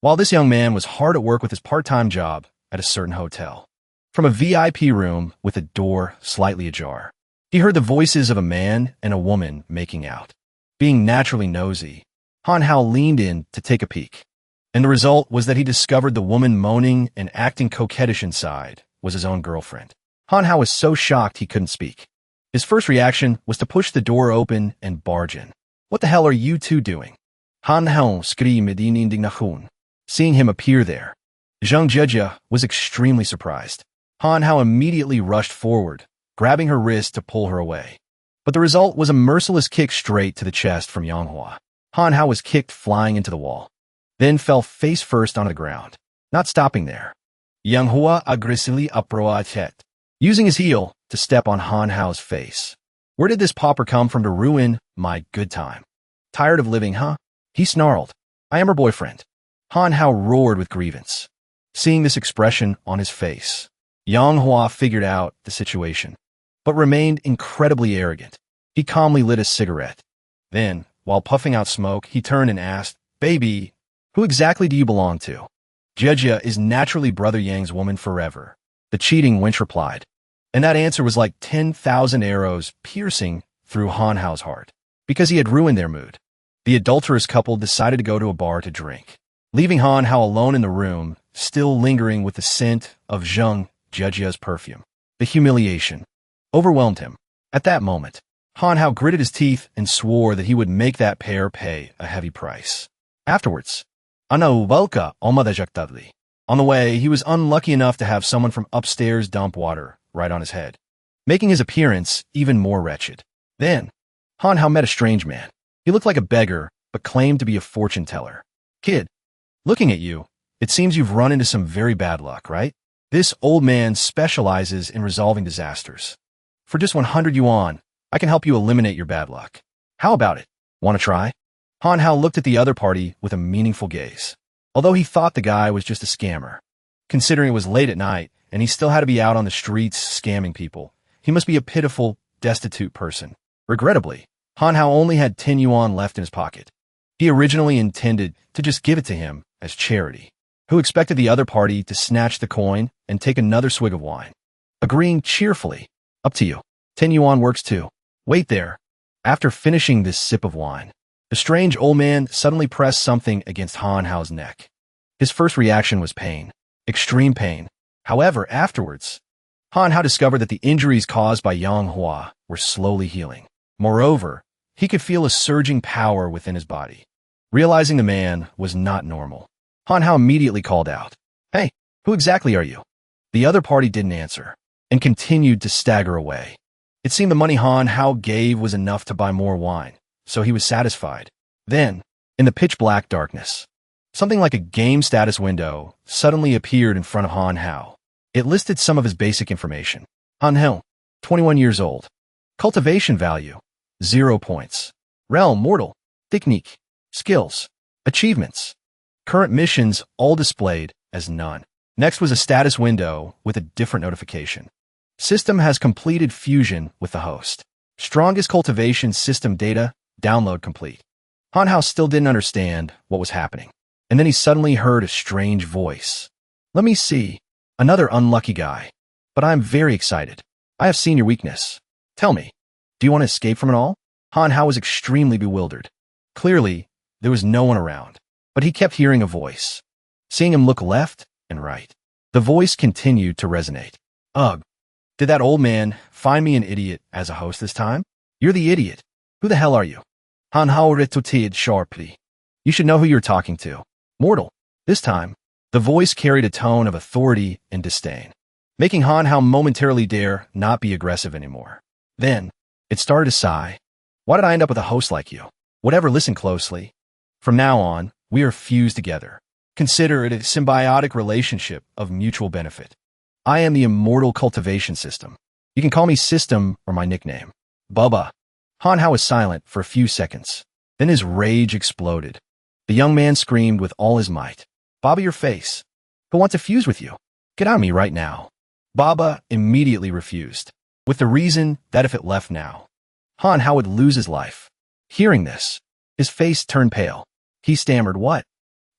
while this young man was hard at work with his part-time job at a certain hotel. From a VIP room with a door slightly ajar, he heard the voices of a man and a woman making out. Being naturally nosy, Han Hao leaned in to take a peek, and the result was that he discovered the woman moaning and acting coquettish inside was his own girlfriend. Han Hao was so shocked he couldn't speak. His first reaction was to push the door open and barge in. "What the hell are you two doing?" Han Hao screamed in indignation, seeing him appear there. Zhang Jia was extremely surprised. Han Hao immediately rushed forward, grabbing her wrist to pull her away. But the result was a merciless kick straight to the chest from Yang Hua. Han Hao was kicked flying into the wall, then fell face first onto the ground. Not stopping there, Yang Hua aggressively approached, using his heel to step on Han Hao's face. "Where did this pauper come from to ruin my good time? Tired of living, huh?" He snarled. "I am her boyfriend." Han Hao roared with grievance. Seeing this expression on his face, Yang Hua figured out the situation, but remained incredibly arrogant. He calmly lit a cigarette. Then, while puffing out smoke, he turned and asked, "Baby, who exactly do you belong to?" "Jia is naturally Brother Yang's woman forever," the cheating wench replied. And that answer was like 10,000 arrows piercing through Han Hao's heart, because he had ruined their mood. The adulterous couple decided to go to a bar to drink, leaving Han Hao alone in the room, still lingering with the scent of Zhang Jia's perfume. The humiliation overwhelmed him. At that moment, Han Hao gritted his teeth and swore that he would make that pair pay a heavy price. Afterwards, on the way, he was unlucky enough to have someone from upstairs dump water right on his head, making his appearance even more wretched. Then, Han Hao met a strange man. He looked like a beggar, but claimed to be a fortune teller. "Kid, looking at you, it seems you've run into some very bad luck, right? This old man specializes in resolving disasters. For just 100 yuan, I can help you eliminate your bad luck. How about it? Want to try?" Han Hao looked at the other party with a meaningful gaze, although he thought the guy was just a scammer. Considering it was late at night and he still had to be out on the streets scamming people, he must be a pitiful, destitute person. Regrettably, Han Hao only had 10 yuan left in his pocket. He originally intended to just give it to him as charity, who expected the other party to snatch the coin and take another swig of wine, agreeing cheerfully, "Up to you. 10 yuan works too. Wait there." After finishing this sip of wine, the strange old man suddenly pressed something against Han Hao's neck. His first reaction was pain, extreme pain. However, afterwards, Han Hao discovered that the injuries caused by Yang Hua were slowly healing. Moreover, he could feel a surging power within his body. Realizing the man was not normal, Han Hao immediately called out, "Hey, who exactly are you?" The other party didn't answer, and continued to stagger away. It seemed the money Han Hao gave was enough to buy more wine, so he was satisfied. Then, in the pitch-black darkness, something like a game status window suddenly appeared in front of Han Hao. It listed some of his basic information. Han Hao, 21 years old. Cultivation value, 0 points. Realm mortal. Technique. Skills. Achievements. Current missions all displayed as none. Next was a status window with a different notification. System has completed fusion with the host. Strongest cultivation system data, download complete. Han Hao still didn't understand what was happening. And then he suddenly heard a strange voice. "Let me see. Another unlucky guy. But I am very excited. I have seen your weakness. Tell me, do you want to escape from it all?" Han Hao was extremely bewildered. Clearly, there was no one around, but he kept hearing a voice. Seeing him look left and right, the voice continued to resonate. "Ugh, did that old man find me an idiot as a host this time? You're the idiot. Who the hell are you?" Han Hao retorted sharply. "You should know who you're talking to. Mortal." This time, the voice carried a tone of authority and disdain, making Han Hao momentarily dare not be aggressive anymore. Then, it started to sigh. "Why did I end up with a host like you? Whatever, listen closely. From now on, we are fused together. Consider it a symbiotic relationship of mutual benefit. I am the immortal cultivation system. You can call me System or my nickname, Bubba." Han Hao was silent for a few seconds. Then his rage exploded. The young man screamed with all his might, "Baba, your face. Who wants to fuse with you? Get on me right now." Baba immediately refused, with the reason that if it left now, Han Hao would lose his life. Hearing this, his face turned pale. He stammered, "What?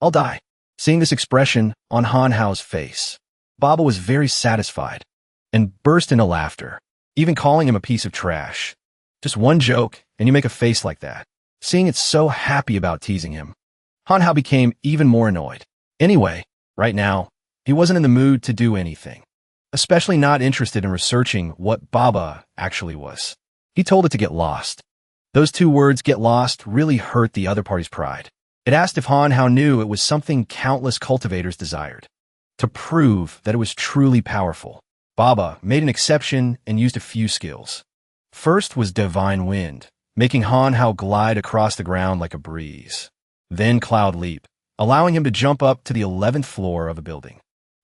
I'll die. Seeing this expression on Han Hao's face, Baba was very satisfied and burst into laughter, even calling him a piece of trash. Just one joke, and you make a face like that. Seeing it so happy about teasing him, Han Hao became even more annoyed. Anyway, right now, he wasn't in the mood to do anything, especially not interested in researching what Baba actually was. He told it to get lost. Those two words, get lost, really hurt the other party's pride. It asked if Han Hao knew it was something countless cultivators desired. To prove that it was truly powerful, Baba made an exception and used a few skills. First was Divine Wind, making Han Hao glide across the ground like a breeze. Then Cloud Leap, allowing him to jump up to the 11th floor of a building.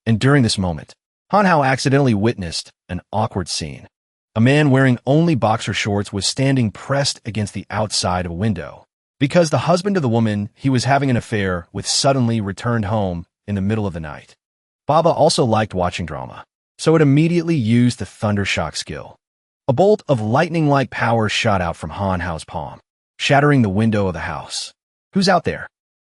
And during this moment, Han Hao accidentally witnessed an awkward scene. A man wearing only boxer shorts was standing pressed against the outside of a window, because the husband of the woman he was having an affair with suddenly returned home in the middle of the night. Baba also liked watching drama, so it immediately used the Thundershock skill. A bolt of lightning-like power shot out from Han Hao's palm, shattering the window of the house. "Who's out there?"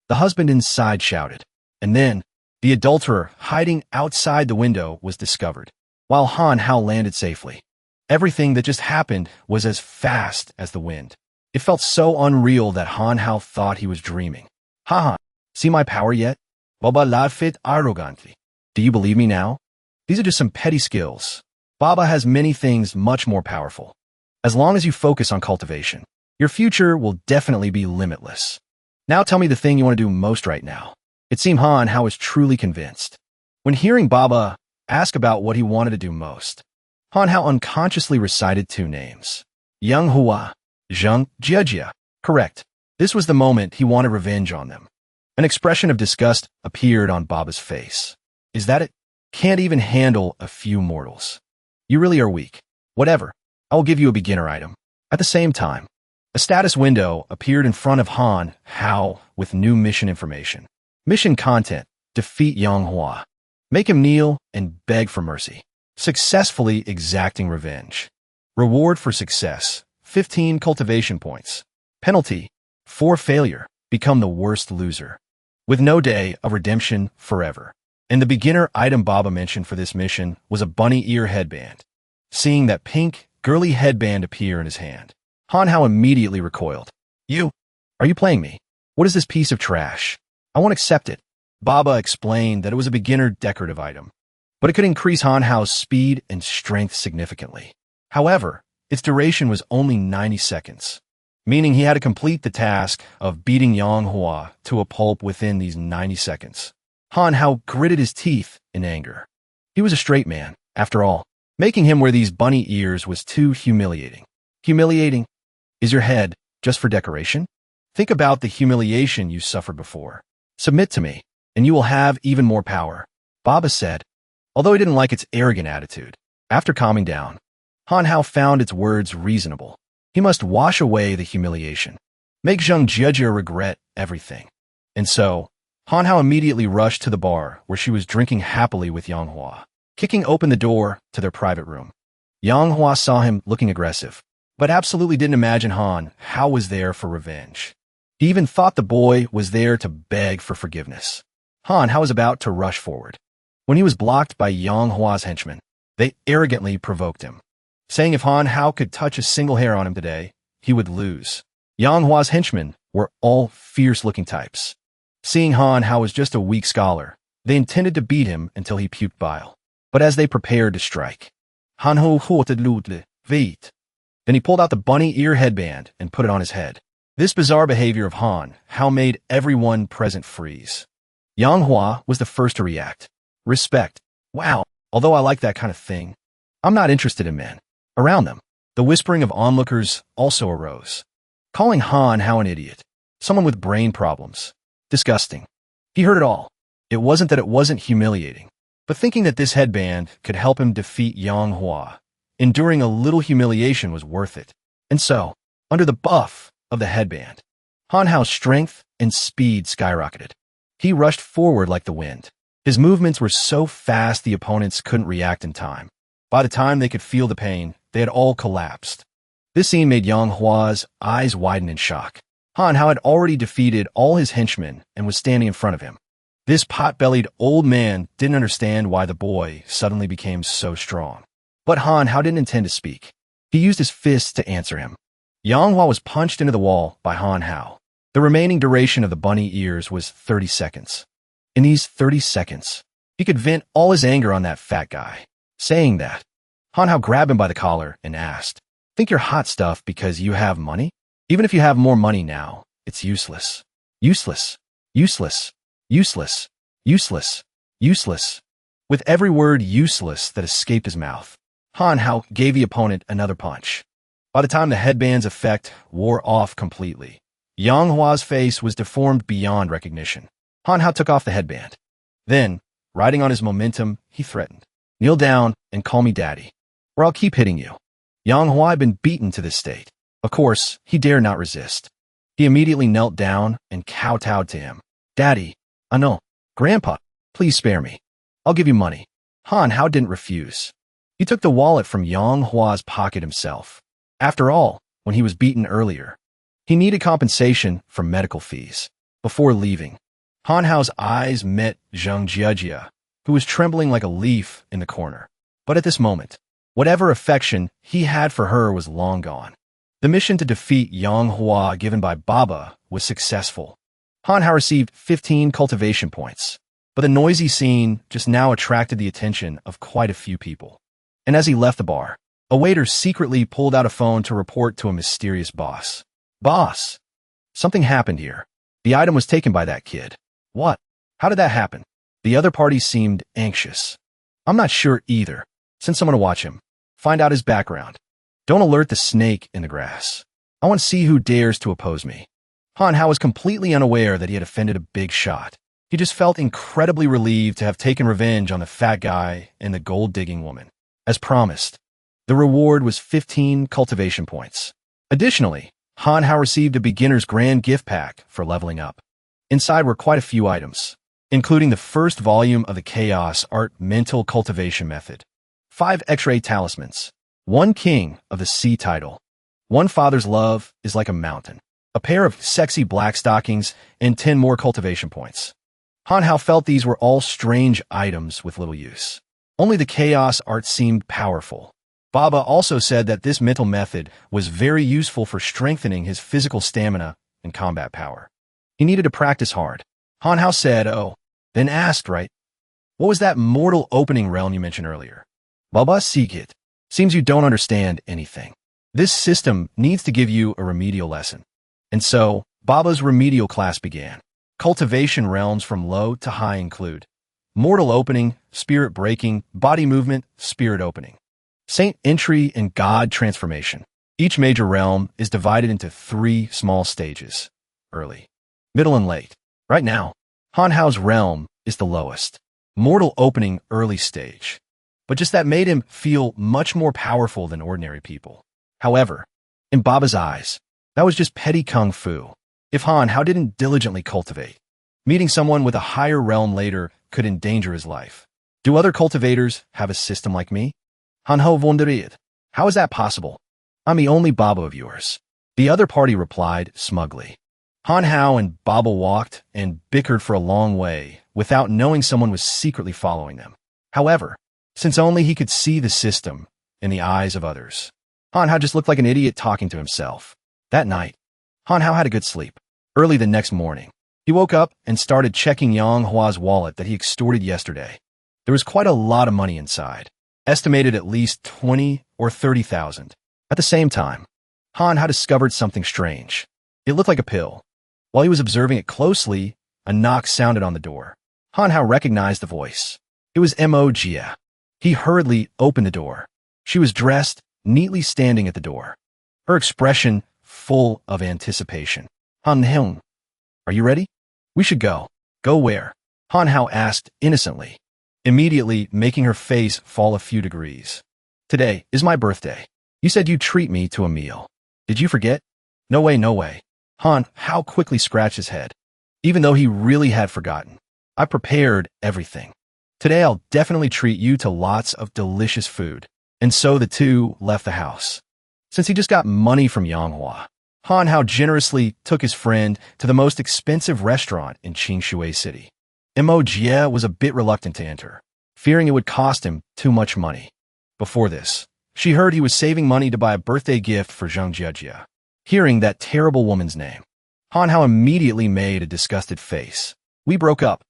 the husband inside shouted. And then, the adulterer hiding outside the window was discovered, while Han Hao landed safely. Everything that just happened was as fast as the wind. It felt so unreal that Han Hao thought he was dreaming. "Haha, see my power yet? Baba laughed arrogantly. Do you believe me now? These are just some petty skills. Baba has many things much more powerful. As long as you focus on cultivation, your future will definitely be limitless. Now tell me the thing you want to do most right now." It seemed Han Hao was truly convinced. When hearing Baba ask about what he wanted to do most, Han Hao unconsciously recited two names. Yang Hua, Zhang Jia. Correct. This was the moment he wanted revenge on them. An expression of disgust appeared on Baba's face. "Is that it? Can't even handle a few mortals. You really are weak. Whatever. I will give you a beginner item." At the same time, a status window appeared in front of Han Hao with new mission information. Mission content: defeat Yang Hua. Make him kneel and beg for mercy. Successfully exacting revenge. Reward for success: 15 cultivation points. Penalty: for failure, become the worst loser. With no day of redemption forever. And the beginner item Baba mentioned for this mission was a bunny ear headband. Seeing that pink, girly headband appear in his hand, Han Hao immediately recoiled. Are you playing me? What is this piece of trash? I won't accept it." Baba explained that it was a beginner decorative item, but it could increase Han Hao's speed and strength significantly. However, its duration was only 90 seconds, meaning he had to complete the task of beating Yang Hua to a pulp within these 90 seconds. Han Hao gritted his teeth in anger. He was a straight man, after all. Making him wear these bunny ears was too humiliating. Humiliating? Is your head just for decoration? Think about the humiliation you suffered before. Submit to me, and you will have even more power, Baba said, although he didn't like its arrogant attitude. After calming down, Han Hao found its words reasonable. He must wash away the humiliation, make Zhang Jia regret everything. And so, Han Hao immediately rushed to the bar where she was drinking happily with Yang Hua, kicking open the door to their private room. Yang Hua saw him looking aggressive, but absolutely didn't imagine Han Hao was there for revenge. He even thought the boy was there to beg for forgiveness. Han Hao was about to rush forward, when he was blocked by Yang Hua's henchmen. They arrogantly provoked him, saying if Han Hao could touch a single hair on him today, he would lose. Yang Hua's henchmen were all fierce-looking types. Seeing Han Hao was just a weak scholar, they intended to beat him until he puked bile. But as they prepared to strike, Han Hao wait. Then he pulled out the bunny ear headband and put it on his head. This bizarre behavior of Han Hao made everyone present freeze. Yang Hua was the first to react. Respect. Wow, although I like that kind of thing, I'm not interested in men. Around them, the whispering of onlookers also arose, calling Han Hao an idiot, someone with brain problems. Disgusting. He heard it all. It wasn't that it wasn't humiliating, but thinking that this headband could help him defeat Yang Hua, enduring a little humiliation was worth it. And so, under the buff of the headband, Han Hao's strength and speed skyrocketed. He rushed forward like the wind. His movements were so fast the opponents couldn't react in time. By the time they could feel the pain, they had all collapsed. This scene made Yang Hua's eyes widen in shock. Han Hao had already defeated all his henchmen and was standing in front of him. This pot-bellied old man didn't understand why the boy suddenly became so strong. But Han Hao didn't intend to speak. He used his fists to answer him. Yang Hua was punched into the wall by Han Hao. The remaining duration of the bunny ears was 30 seconds. In these 30 seconds, he could vent all his anger on that fat guy. Saying that, Han Hao grabbed him by the collar and asked, "Think you're hot stuff because you have money? Even if you have more money now, it's useless. Useless. Useless. Useless. Useless. Useless." With every word useless that escaped his mouth, Han Hao gave the opponent another punch. By the time the headband's effect wore off completely, Yang Hua's face was deformed beyond recognition. Han Hao took off the headband. Then, riding on his momentum, he threatened, "Kneel down and call me daddy, or I'll keep hitting you." Yang Hua had been beaten to this state. Of course, he dared not resist. He immediately knelt down and kowtowed to him. "Daddy, I know. Grandpa, please spare me. I'll give you money." Han Hao didn't refuse. He took the wallet from Yang Hua's pocket himself. After all, when he was beaten earlier, he needed compensation for medical fees. Before leaving, Han Hao's eyes met Zhang Jiajia, who was trembling like a leaf in the corner. But at this moment, whatever affection he had for her was long gone. The mission to defeat Yang Hua given by Baba was successful. Han Hao received 15 cultivation points, but the noisy scene just now attracted the attention of quite a few people. And as he left the bar, a waiter secretly pulled out a phone to report to a mysterious boss. "Boss, something happened here. The item was taken by that kid." "What? How did that happen?" The other party seemed anxious. "I'm not sure either. Send someone to watch him. Find out his background. Don't alert the snake in the grass. I want to see who dares to oppose me." Han Hao was completely unaware that he had offended a big shot. He just felt incredibly relieved to have taken revenge on the fat guy and the gold-digging woman. As promised, the reward was 15 cultivation points. Additionally, Han Hao received a beginner's grand gift pack for leveling up. Inside were quite a few items, including the first volume of the Chaos Art Mental Cultivation Method, 5 X-ray talismans, 1 King of the Sea title, 1 Father's Love is like a mountain, a pair of sexy black stockings, and 10 more cultivation points. Han Hao felt these were all strange items with little use. Only the Chaos Art seemed powerful. Baba also said that this mental method was very useful for strengthening his physical stamina and combat power. He needed to practice hard. Han Hao said, "Oh," then asked, "Right? What was that mortal opening realm you mentioned earlier?" "Baba Sigit, seems you don't understand anything. This system needs to give you a remedial lesson." And so, Baba's remedial class began. Cultivation realms from low to high include mortal opening, spirit breaking, body movement, spirit opening, saint entry, and god transformation. Each major realm is divided into 3 small stages: early, middle, and late. Right now, Han Hao's realm is the lowest, mortal opening early stage. But just that made him feel much more powerful than ordinary people. However, in Baba's eyes, that was just petty kung fu. If Han Hao didn't diligently cultivate, meeting someone with a higher realm later could endanger his life. Do other cultivators have a system like me? Han Hao wondered. How is that possible? I'm the only Baba of yours. The other party replied smugly. Han Hao and Baba walked and bickered for a long way without knowing someone was secretly following them. However, since only he could see the system in the eyes of others, Han Hao just looked like an idiot talking to himself. That night, Han Hao had a good sleep. Early the next morning, he woke up and started checking Yang Hua's wallet that he extorted yesterday. There was quite a lot of money inside, estimated at least 20 or 30,000. At the same time, Han Hao discovered something strange. It looked like a pill. While he was observing it closely, a knock sounded on the door. Han Hao recognized the voice. It was Mo Jia. He hurriedly opened the door. She was dressed, neatly standing at the door, her expression full of anticipation. "Han Hao, are you ready? We should go." "Go where?" Han Hao asked innocently, immediately making her face fall a few degrees. "Today is my birthday. You said you'd treat me to a meal. Did you forget?" "No way, no way." Han Hao quickly scratched his head, even though he really had forgotten. "I prepared everything. Today I'll definitely treat you to lots of delicious food." And so the two left the house. Since he just got money from Yang Hua, Han Hao generously took his friend to the most expensive restaurant in Qingshui City. Mo Jia was a bit reluctant to enter, fearing it would cost him too much money. Before this, she heard he was saving money to buy a birthday gift for Zhang Jia. Hearing that terrible woman's name, Han Hao immediately made a disgusted face. We broke up.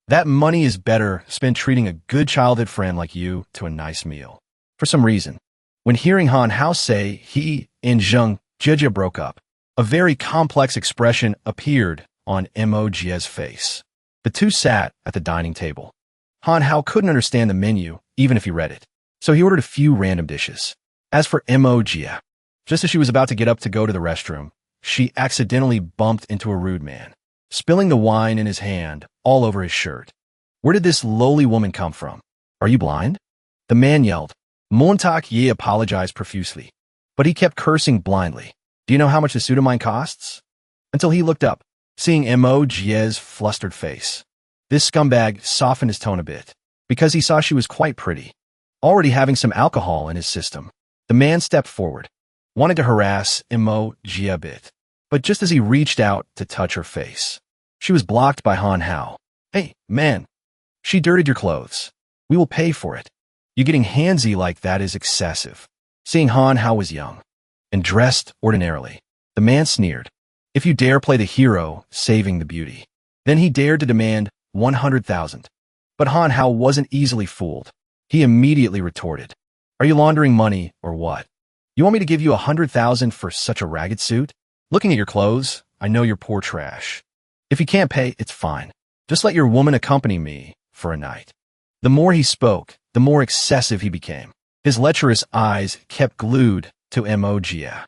That money is better spent treating a good childhood friend like you to a nice meal. For some reason, when hearing Han Hao say he and Zhang Jia broke up, a very complex expression appeared on Mo Jia's face. The two sat at the dining table. Han Hao couldn't understand the menu, even if he read it, so he ordered a few random dishes. As for Mo Jia, just as she was about to get up to go to the restroom, she accidentally bumped into a rude man, spilling the wine in his hand all over his shirt. Where did this lowly woman come from? Are you blind? The man yelled. Montauk Ye apologized profusely, but he kept cursing blindly. Do you know how much the suit of mine costs? Until he looked up, seeing Mo Jia's flustered face. This scumbag softened his tone a bit, because he saw she was quite pretty, already having some alcohol in his system. The man stepped forward, wanted to harass Mo Jia a bit, but just as he reached out to touch her face, she was blocked by Han Hao. Hey, man, she dirtied your clothes. We will pay for it. You getting handsy like that is excessive. Seeing Han Hao was young and dressed ordinarily, the man sneered. If you dare play the hero saving the beauty, then he dared to demand 100,000. But Han Hao wasn't easily fooled. He immediately retorted, are you laundering money or what? You want me to give you 100,000 for such a ragged suit? Looking at your clothes, I know you're poor trash. If you can't pay, it's fine. Just let your woman accompany me for a night. The more he spoke, the more excessive he became. His lecherous eyes kept glued to Mo Jia.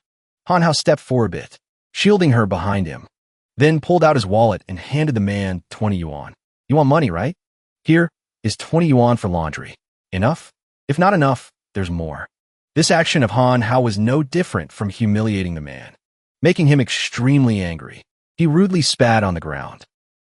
Han Hao stepped forward a bit, shielding her behind him, then pulled out his wallet and handed the man 20 yuan. You want money, right? Here is 20 yuan for laundry. Enough? If not enough, there's more. This action of Han Hao was no different from humiliating the man, making him extremely angry. He rudely spat on the ground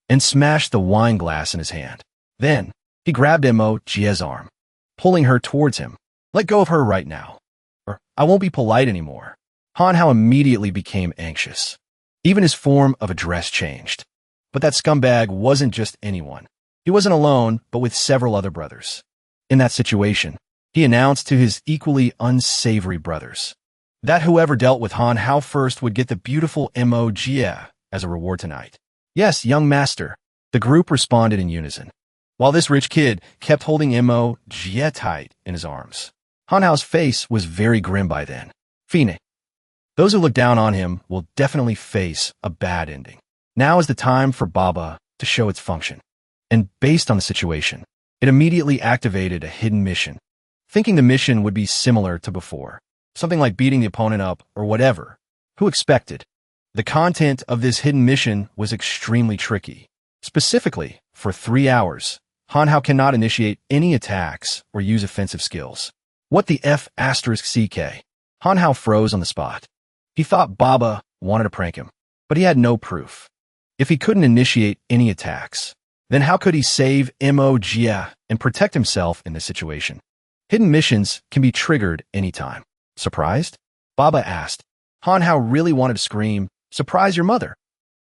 and smashed the wine glass in his hand. Then, he grabbed Mo Jia's arm, pulling her towards him. Let go of her right now, or I won't be polite anymore. Han Hao immediately became anxious. Even his form of address changed. But that scumbag wasn't just anyone. He wasn't alone, but with several other brothers. In that situation, he announced to his equally unsavory brothers that whoever dealt with Han Hao first would get the beautiful Mo Jia as a reward tonight. Yes, young master, the group responded in unison, while this rich kid kept holding Mo Jia tight in his arms. Han Hao's face was very grim by then. Fine. Those who look down on him will definitely face a bad ending. Now is the time for Baba to show its function. And based on the situation, it immediately activated a hidden mission, thinking the mission would be similar to before, something like beating the opponent up or whatever. Who expected? The content of this hidden mission was extremely tricky. Specifically, for 3 hours, Han Hao cannot initiate any attacks or use offensive skills. What the F***CK? Han Hao froze on the spot. He thought Baba wanted to prank him, but he had no proof. If he couldn't initiate any attacks, then how could he save Mo Jia and protect himself in this situation? Hidden missions can be triggered anytime. Surprised? Baba asked. Han Hao really wanted to scream, "Surprise your mother!"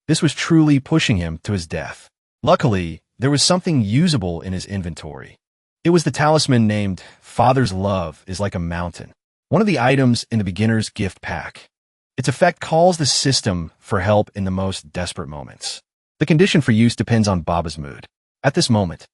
This was truly pushing him to his death. Luckily, there was something usable in his inventory. It was the talisman named Father's Love is Like a Mountain, one of the items in the beginner's gift pack. Its effect calls the system for help in the most desperate moments. The condition for use depends on Baba's mood. At this moment,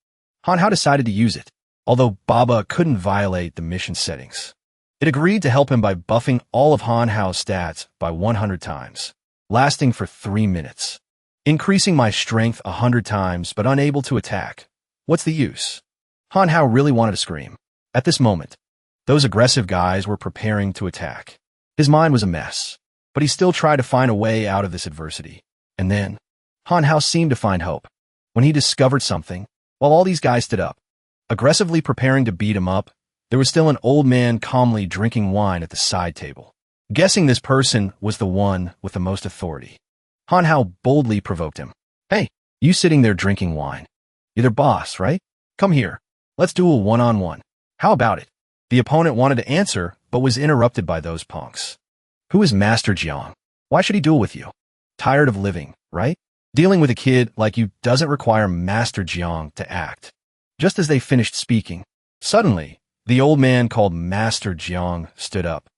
Han Hao decided to use it, although Baba couldn't violate the mission settings. It agreed to help him by buffing all of Han Hao's stats by 100 times, lasting for 3 minutes. Increasing my strength 100 times but unable to attack. What's the use? Han Hao really wanted to scream. At this moment, those aggressive guys were preparing to attack. His mind was a mess, but he still tried to find a way out of this adversity. And then, Han Hao seemed to find hope when he discovered something. While all these guys stood up, aggressively preparing to beat him up, there was still an old man calmly drinking wine at the side table. Guessing this person was the one with the most authority, Han Hao boldly provoked him. Hey, you sitting there drinking wine. You're their boss, right? Come here. Let's duel one-on-one. How about it? The opponent wanted to answer, but was interrupted by those punks. Who is Master Jiang? Why should he duel with you? Tired of living, right? Dealing with a kid like you doesn't require Master Jiang to act. Just as they finished speaking, suddenly, the old man called Master Jiang stood up,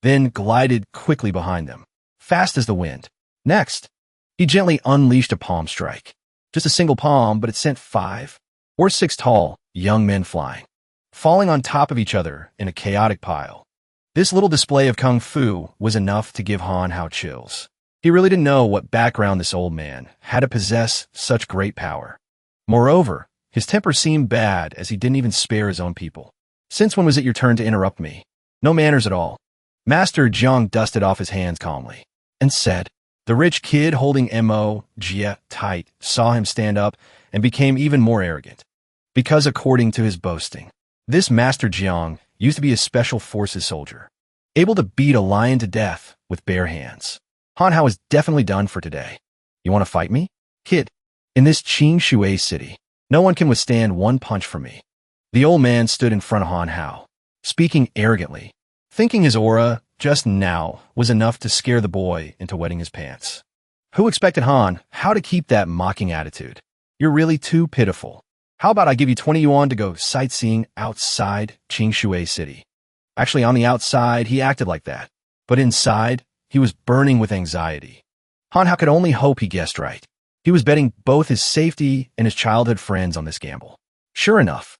then glided quickly behind them, fast as the wind. Next, he gently unleashed a palm strike. Just a single palm, but it sent 5 or 6 tall, young men flying, falling on top of each other in a chaotic pile. This little display of kung fu was enough to give Han Hao chills. He really didn't know what background this old man had to possess such great power. Moreover, his temper seemed bad as he didn't even spare his own people. Since when was it your turn to interrupt me? No manners at all. Master Jiang dusted off his hands calmly and said. The rich kid holding Mo Jia tight saw him stand up and became even more arrogant. Because according to his boasting, this Master Jiang used to be a special forces soldier, able to beat a lion to death with bare hands. Han Hao is definitely done for today. You want to fight me? Kid, in this Qing Shui city, no one can withstand one punch from me. The old man stood in front of Han Hao, speaking arrogantly, thinking his aura just now was enough to scare the boy into wetting his pants. Who expected Han Hao to keep that mocking attitude? You're really too pitiful. How about I give you 20 yuan to go sightseeing outside Qing Shui city? Actually, on the outside, he acted like that. But inside, he was burning with anxiety. Han Hao could only hope he guessed right. He was betting both his safety and his childhood friends on this gamble. Sure enough,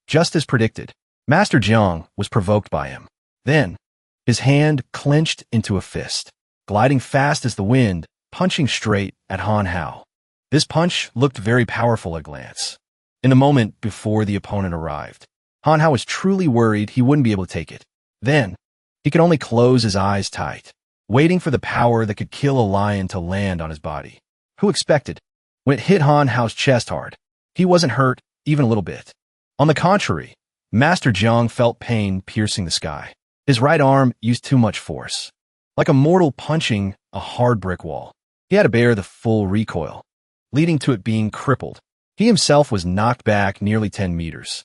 just as predicted, Master Jiang was provoked by him. Then, his hand clenched into a fist, gliding fast as the wind, punching straight at Han Hao. This punch looked very powerful at a glance. In the moment before the opponent arrived, Han Hao was truly worried he wouldn't be able to take it. Then, he could only close his eyes tight, waiting for the power that could kill a lion to land on his body. Who expected? When it hit Han Hao's chest hard, he wasn't hurt even a little bit. On the contrary, Master Jiang felt pain piercing the sky. His right arm used too much force. Like a mortal punching a hard brick wall, he had to bear the full recoil, leading to it being crippled. He himself was knocked back nearly 10 meters.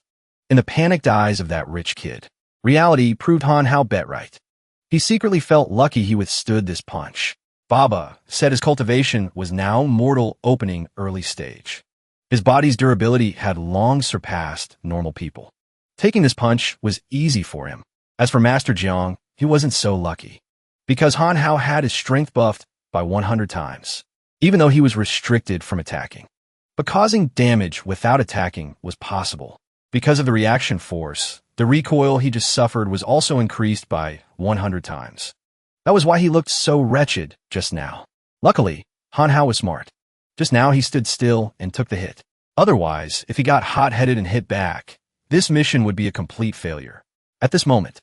In the panicked eyes of that rich kid, reality proved Han Hao bet right. He secretly felt lucky he withstood this punch. Baba said his cultivation was now mortal opening early stage. His body's durability had long surpassed normal people. Taking this punch was easy for him. As for Master Jiang, he wasn't so lucky, because Han Hao had his strength buffed by 100 times, even though he was restricted from attacking. But causing damage without attacking was possible. Because of the reaction force, the recoil he just suffered was also increased by 100 times. That was why he looked so wretched just now. Luckily, Han Hao was smart. Just now he stood still and took the hit. Otherwise, if he got hot-headed and hit back, this mission would be a complete failure. At this moment,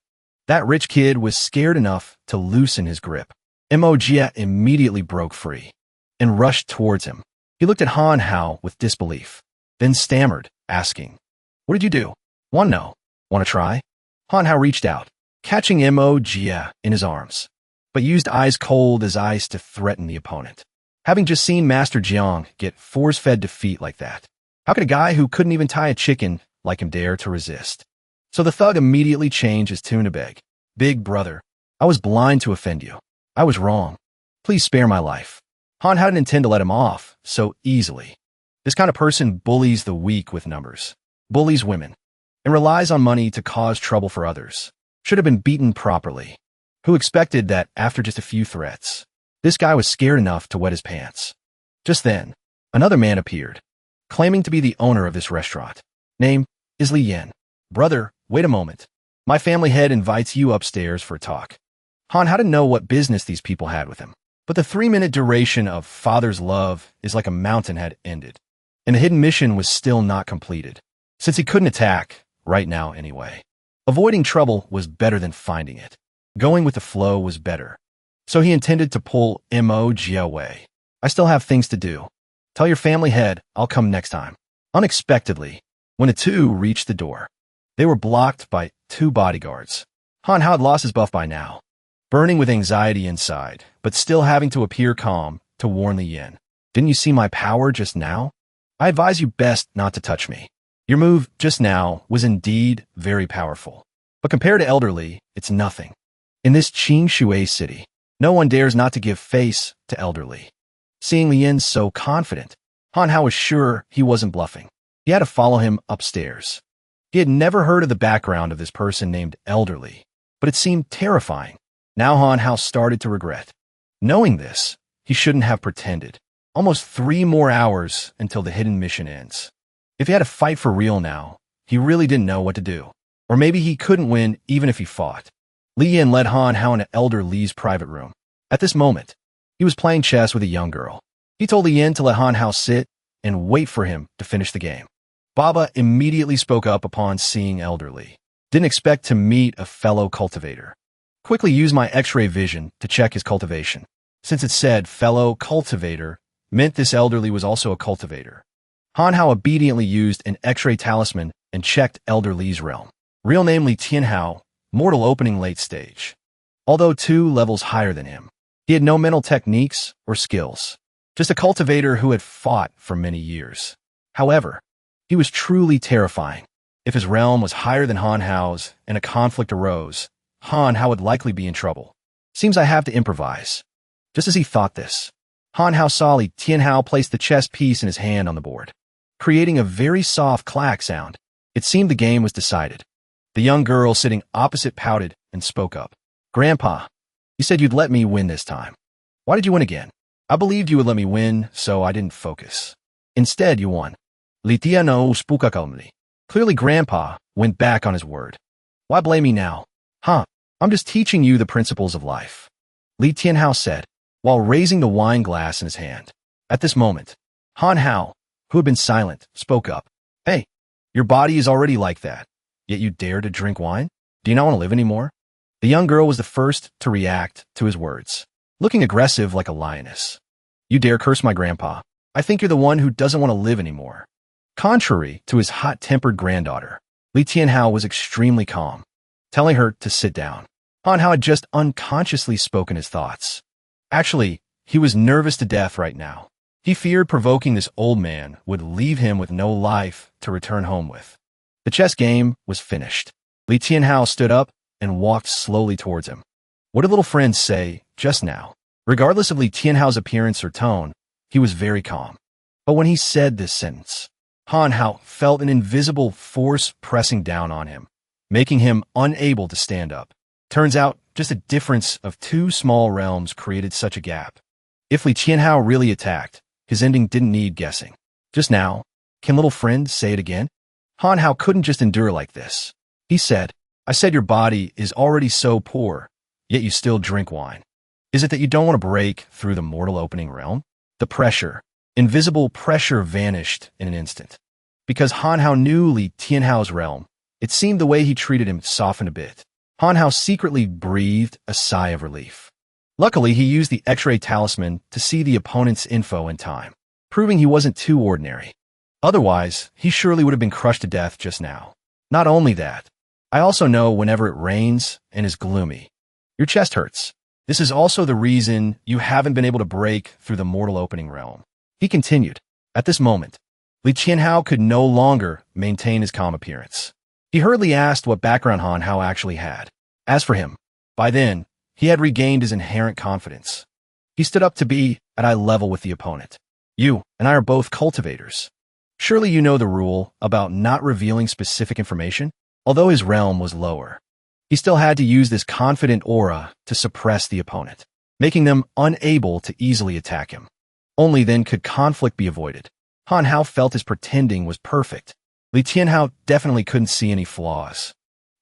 that rich kid was scared enough to loosen his grip. Mo Jia immediately broke free and rushed towards him. He looked at Han Hao with disbelief, then stammered, asking, "What did you do? Want to know? Want to try?" Han Hao reached out, catching Mo Jia in his arms, but used eyes cold as ice to threaten the opponent. Having just seen Master Jiang get force-fed defeat like that, how could a guy who couldn't even tie a chicken like him dare to resist? So the thug immediately changed his tune to beg. "Big brother, I was blind to offend you. I was wrong. Please spare my life." Han Hao didn't intend to let him off so easily. This kind of person bullies the weak with numbers, bullies women, and relies on money to cause trouble for others. Should have been beaten properly. Who expected that after just a few threats, this guy was scared enough to wet his pants? Just then, another man appeared, claiming to be the owner of this restaurant. Name is Li Yan. "Brother, wait a moment. My family head invites you upstairs for a talk." Han Hao didn't know what business these people had with him, but the 3-minute duration of father's love is like a mountain had ended, and the hidden mission was still not completed, since he couldn't attack right now anyway. Avoiding trouble was better than finding it. Going with the flow was better. So he intended to pull Mo Jia away. "I still have things to do. Tell your family head I'll come next time." Unexpectedly, when the two reached the door, they were blocked by 2 bodyguards. Han Hao had lost his buff by now, burning with anxiety inside, but still having to appear calm to warn Li Yan. "Didn't you see my power just now? I advise you best not to touch me. Your move just now was indeed very powerful, but compared to elderly, it's nothing. In this Qing Shui city, no one dares not to give face to elderly. Seeing Lien so confident, Han Hao was sure he wasn't bluffing. He had to follow him upstairs. He had never heard of the background of this person named Elderly, but it seemed terrifying. Now Han Hao started to regret. Knowing this, he shouldn't have pretended. Almost 3 more hours until the hidden mission ends. If he had to fight for real now, he really didn't know what to do. Or maybe he couldn't win even if he fought. Li Yin led Han Hao into Elder Li's private room. At this moment, he was playing chess with a young girl. He told Li Yin to let Han Hao sit and wait for him to finish the game. Baba immediately spoke up upon seeing Elder Li. Didn't expect to meet a fellow cultivator. Quickly used my X-ray vision to check his cultivation. Since it said fellow cultivator, meant this elderly was also a cultivator. Han Hao obediently used an X-ray talisman and checked Elder Li's realm. Real name Li Tianhao, mortal opening late stage. Although 2 levels higher than him, he had no mental techniques or skills. Just a cultivator who had fought for many years. However, he was truly terrifying. If his realm was higher than Han Hao's and a conflict arose, Han Hao would likely be in trouble. Seems I have to improvise. Just as he thought this, Han Hao saw Li Tianhao place the chess piece in his hand on the board, creating a very soft clack sound. It seemed the game was decided. The young girl sitting opposite pouted and spoke up. Grandpa, you said you'd let me win this time. Why did you win again? I believed you would let me win, so I didn't focus. Instead, you won. Li Tianhao spoke calmly. Clearly, Grandpa went back on his word. Why blame me now? Huh, I'm just teaching you the principles of life. Li Tianhao said, while raising the wine glass in his hand. At this moment, Han Hao, who had been silent, spoke up. Hey, your body is already like that, yet you dare to drink wine? Do you not want to live anymore? The young girl was the first to react to his words, looking aggressive like a lioness. You dare curse my grandpa. I think you're the one who doesn't want to live anymore. Contrary to his hot-tempered granddaughter, Li Tianhao was extremely calm, telling her to sit down. Han Hao had just unconsciously spoken his thoughts. Actually, he was nervous to death right now. He feared provoking this old man would leave him with no life to return home with. The chess game was finished. Li Tianhao stood up and walked slowly towards him. What did little friend say just now? Regardless of Li Tianhao's appearance or tone, he was very calm. But when he said this sentence, Han Hao felt an invisible force pressing down on him, making him unable to stand up. Turns out, just a difference of 2 small realms created such a gap. If Li Tianhao really attacked, his ending didn't need guessing. Just now, can little friend say it again? Han Hao couldn't just endure like this. He said, I said your body is already so poor, yet you still drink wine. Is it that you don't want to break through the mortal opening realm? The pressure, invisible pressure vanished in an instant. Because Han Hao knew Li Tianhao's realm, it seemed the way he treated him softened a bit. Han Hao secretly breathed a sigh of relief. Luckily, he used the X-ray talisman to see the opponent's info in time, proving he wasn't too ordinary. Otherwise, he surely would have been crushed to death just now. Not only that, I also know whenever it rains and is gloomy, your chest hurts. This is also the reason you haven't been able to break through the mortal opening realm. He continued. At this moment, Li Tianhao could no longer maintain his calm appearance. He hurriedly asked what background Han Hao actually had. As for him, by then, he had regained his inherent confidence. He stood up to be at eye level with the opponent. You and I are both cultivators. Surely you know the rule about not revealing specific information? Although his realm was lower, he still had to use this confident aura to suppress the opponent, making them unable to easily attack him. Only then could conflict be avoided. Han Hao felt his pretending was perfect. Li Tianhao definitely couldn't see any flaws.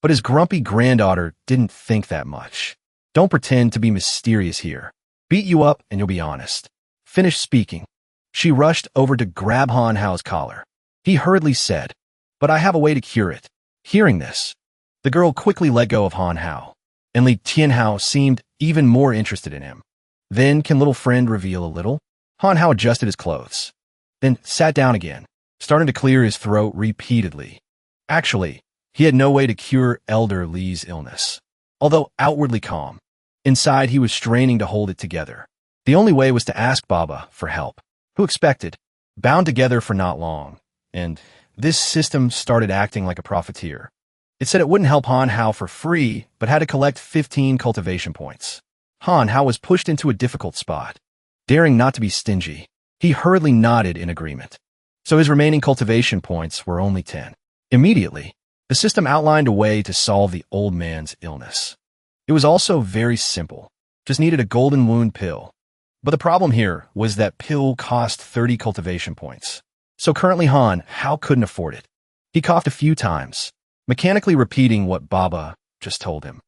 But his grumpy granddaughter didn't think that much. Don't pretend to be mysterious here. Beat you up and you'll be honest. Finish speaking. She rushed over to grab Han Hao's collar. He hurriedly said, but I have a way to cure it. Hearing this, the girl quickly let go of Han Hao, and Li Tianhao seemed even more interested in him. Then, can little friend reveal a little? Han Hao adjusted his clothes, then sat down again, starting to clear his throat repeatedly. Actually, he had no way to cure Elder Li's illness. Although outwardly calm, inside he was straining to hold it together. The only way was to ask Baba for help. Who expected? Bound together for not long, and this system started acting like a profiteer. It said it wouldn't help Han Hao for free, but had to collect 15 cultivation points. Han Hao was pushed into a difficult spot. Daring not to be stingy, he hurriedly nodded in agreement. So his remaining cultivation points were only 10. Immediately, the system outlined a way to solve the old man's illness. It was also very simple. Just needed a golden wound pill. But the problem here was that pill cost 30 cultivation points. So currently Han Hao couldn't afford it. He coughed a few times, mechanically repeating what Baba just told him.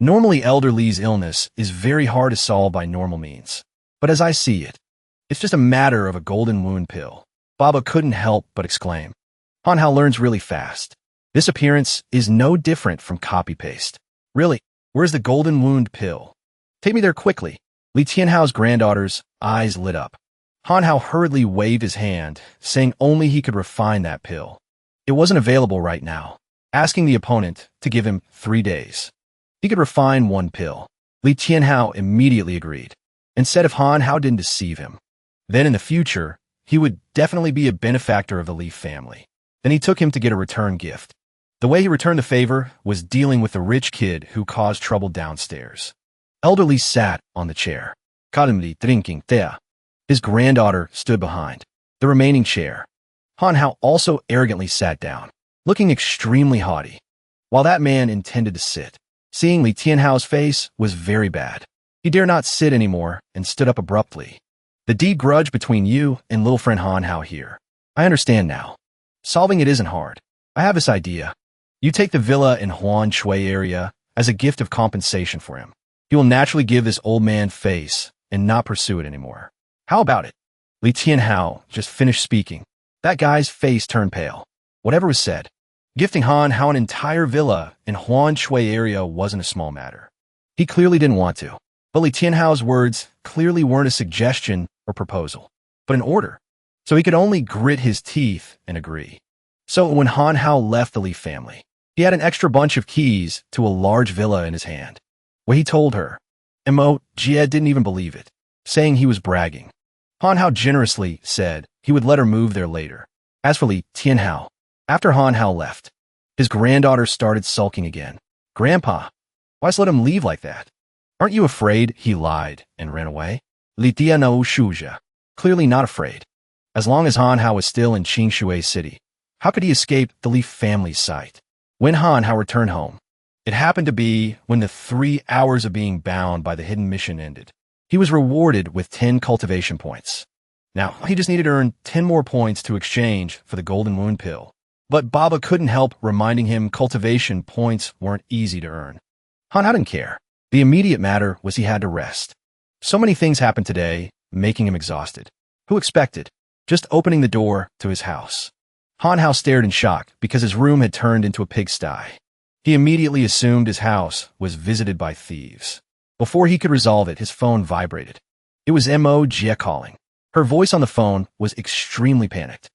Normally Elder Lee's illness is very hard to solve by normal means. But as I see it, it's just a matter of a golden wound pill. Baba couldn't help but exclaim. Han Hao learns really fast. This appearance is no different from copy-paste. Really, where's the golden wound pill? Take me there quickly. Li Tianhao's granddaughter's eyes lit up. Han Hao hurriedly waved his hand, saying only he could refine that pill. It wasn't available right now, asking the opponent to give him 3 days. He could refine one pill. Li Tianhao immediately agreed, and said if Han Hao didn't deceive him, then in the future, he would definitely be a benefactor of the Li family. Then he took him to get a return gift. The way he returned the favor was dealing with the rich kid who caused trouble downstairs. Elder Li sat on the chair, calmly drinking tea. His granddaughter stood behind the remaining chair. Han Hao also arrogantly sat down, looking extremely haughty, while that man intended to sit. Seeing Li Tianhao's face was very bad. He dare not sit anymore and stood up abruptly. The deep grudge between you and little friend Han Hao here. I understand now. Solving it isn't hard. I have this idea. You take the villa in Huan Shui area as a gift of compensation for him. He will naturally give this old man face and not pursue it anymore. How about it? Li Tianhao just finished speaking. That guy's face turned pale. Whatever was said, gifting Han Hao an entire villa in Huan Shui area wasn't a small matter. He clearly didn't want to, but Li Tianhao's words clearly weren't a suggestion or proposal, but an order. So he could only grit his teeth and agree. So when Han Hao left the Li family, he had an extra bunch of keys to a large villa in his hand. What he told her, Mo Jia didn't even believe it, saying he was bragging. Han Hao generously said he would let her move there later. As for Li Tianhao, after Han Hao left, his granddaughter started sulking again. Grandpa, why just let him leave like that? Aren't you afraid he lied and ran away? Li Tianhao shuja, clearly not afraid. As long as Han Hao was still in Qingshui City, how could he escape the Li family's sight? When Han Hao returned home, it happened to be when the 3 hours of being bound by the hidden mission ended. He was rewarded with 10 cultivation points. Now, he just needed to earn 10 more points to exchange for the golden wound pill. But Baba couldn't help reminding him cultivation points weren't easy to earn. Han Hao didn't care. The immediate matter was he had to rest. So many things happened today, making him exhausted. Who expected? Just opening the door to his house. Han Hao stared in shock because his room had turned into a pigsty. He immediately assumed his house was visited by thieves. Before he could resolve it, his phone vibrated. It was Mo Jia calling. Her voice on the phone was extremely panicked,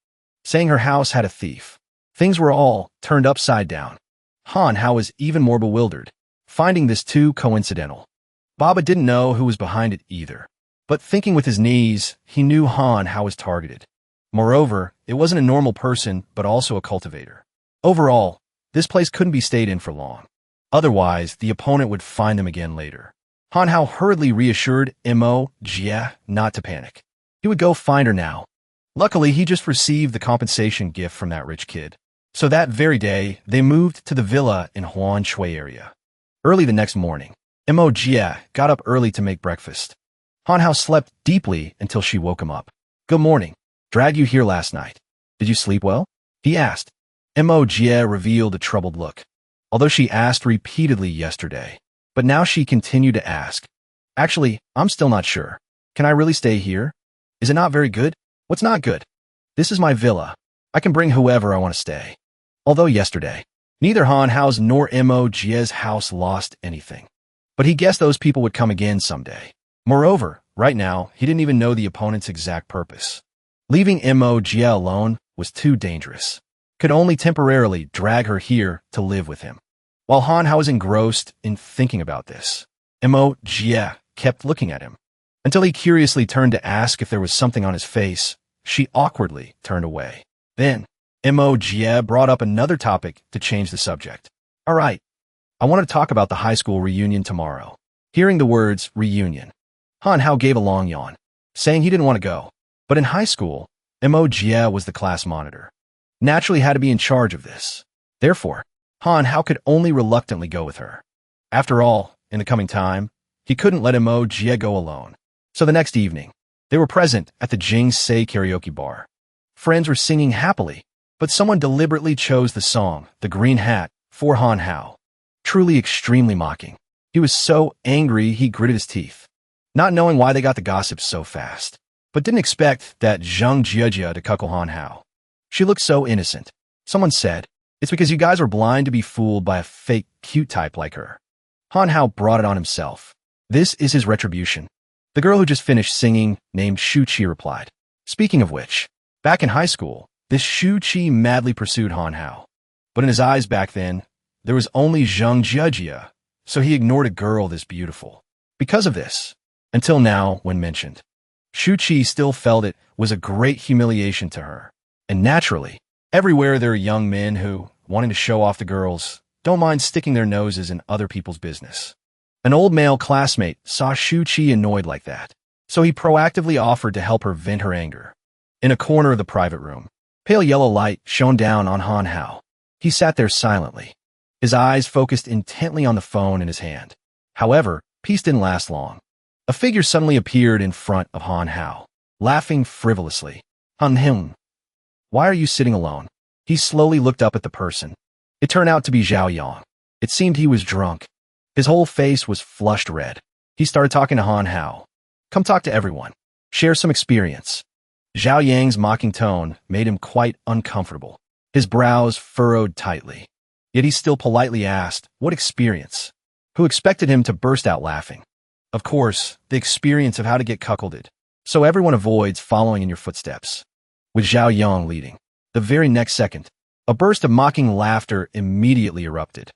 saying her house had a thief. Things were all turned upside down. Han Hao was even more bewildered, finding this too coincidental. Baba didn't know who was behind it either, but thinking with his knees, he knew Han Hao was targeted. Moreover, it wasn't a normal person, but also a cultivator. Overall, this place couldn't be stayed in for long. Otherwise, the opponent would find them again later. Han Hao hurriedly reassured Mo Jia not to panic. He would go find her now. Luckily, he just received the compensation gift from that rich kid. So that very day, they moved to the villa in Huan Shui area. Early the next morning, Mo Jia got up early to make breakfast. Han Hao slept deeply until she woke him up. Good morning. Dragged you here last night. Did you sleep well? He asked. Mo Jia revealed a troubled look, although she asked repeatedly yesterday. But now she continued to ask. Actually, I'm still not sure. Can I really stay here? Is it not very good? What's not good? This is my villa. I can bring whoever I want to stay. Although yesterday, neither Han Hao's nor Mo Jia's house lost anything. But he guessed those people would come again someday. Moreover, right now, he didn't even know the opponent's exact purpose. Leaving Mo Jia alone was too dangerous. Could only temporarily drag her here to live with him. While Han Hao was engrossed in thinking about this, Mo Jia kept looking at him. Until he curiously turned to ask if there was something on his face, she awkwardly turned away. Then, Mo Jia brought up another topic to change the subject. All right, I want to talk about the high school reunion tomorrow. Hearing the words reunion, Han Hao gave a long yawn. saying he didn't want to go. But in high school, Mo Jia was the class monitor. Naturally had to be in charge of this. Therefore, Han Hao could only reluctantly go with her. After all, in the coming time, he couldn't let Mo Jia go alone. So the next evening, they were present at the Jing Sei karaoke bar. Friends were singing happily, but someone deliberately chose the song, The Green Hat, for Han Hao. Truly extremely mocking. He was so angry he gritted his teeth, not knowing why they got the gossip so fast, but didn't expect that Zhang Jiajia to cuckold Han Hao. She looked so innocent. Someone said, "It's because you guys were blind to be fooled by a fake cute type like her." Han Hao brought it on himself. This is his retribution. The girl who just finished singing, named Shu Qi, replied. Speaking of which, back in high school, this Shu Qi madly pursued Han Hao. But in his eyes back then, there was only Zhang Jiajia, so he ignored a girl this beautiful. Because of this, until now, when mentioned, Shu Qi still felt it was a great humiliation to her. And naturally, everywhere there are young men who, wanting to show off the girls, don't mind sticking their noses in other people's business. An old male classmate saw Shu Qi annoyed like that, so he proactively offered to help her vent her anger. In a corner of the private room, pale yellow light shone down on Han Hao. He sat there silently, his eyes focused intently on the phone in his hand. However, peace didn't last long. A figure suddenly appeared in front of Han Hao, laughing frivolously. Han Him, why are you sitting alone? He slowly looked up at the person. It turned out to be Zhao Yang. It seemed he was drunk. His whole face was flushed red. He started talking to Han Hao. Come talk to everyone. Share some experience. Zhao Yang's mocking tone made him quite uncomfortable. His brows furrowed tightly. Yet he still politely asked, what experience? Who expected him to burst out laughing? Of course, the experience of how to get cuckolded. So everyone avoids following in your footsteps. With Zhao Yang leading. The very next second, a burst of mocking laughter immediately erupted.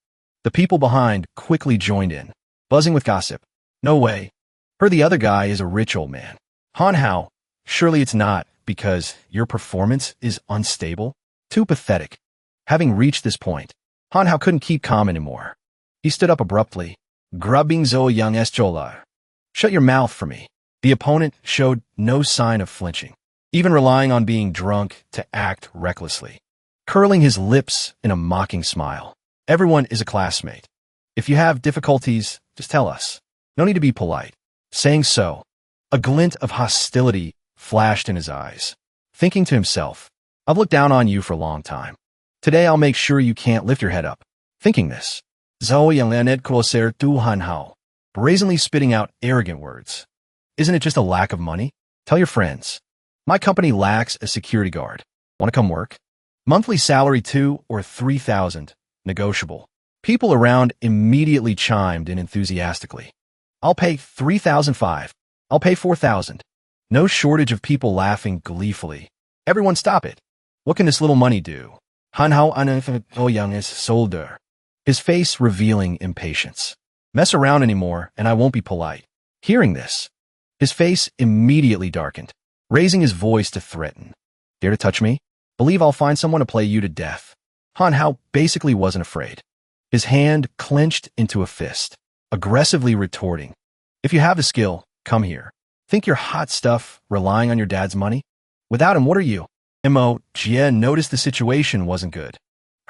The people behind quickly joined in, buzzing with gossip. No way. Heard the other guy is a rich old man. Han Hao, surely it's not, because your performance is unstable? Too pathetic. Having reached this point, Han Hao couldn't keep calm anymore. He stood up abruptly. Grubbing Zo Young Eschola. Shut your mouth for me. The opponent showed no sign of flinching, even relying on being drunk to act recklessly, curling his lips in a mocking smile. Everyone is a classmate. If you have difficulties, just tell us. No need to be polite. Saying so, a glint of hostility flashed in his eyes, thinking to himself, I've looked down on you for a long time. Today I'll make sure you can't lift your head up. Thinking this, Zhao Yang closer to Han Hao, brazenly spitting out arrogant words. Isn't it just a lack of money? Tell your friends. My company lacks a security guard. Want to come work? Monthly salary 2 or 3,000. Negotiable. People around immediately chimed in enthusiastically. I'll pay 3,500. I'll pay 4,000. No shortage of people laughing gleefully. Everyone stop it. What can this little money do? Han Hao Young is solder. His face revealing impatience. Mess around anymore and I won't be polite. Hearing this, his face immediately darkened, raising his voice to threaten. Dare to touch me? Believe I'll find someone to play you to death. Han Hao basically wasn't afraid. His hand clenched into a fist, aggressively retorting. If you have the skill, come here. Think you're hot stuff, relying on your dad's money? Without him, what are you? Mo Jia noticed the situation wasn't good.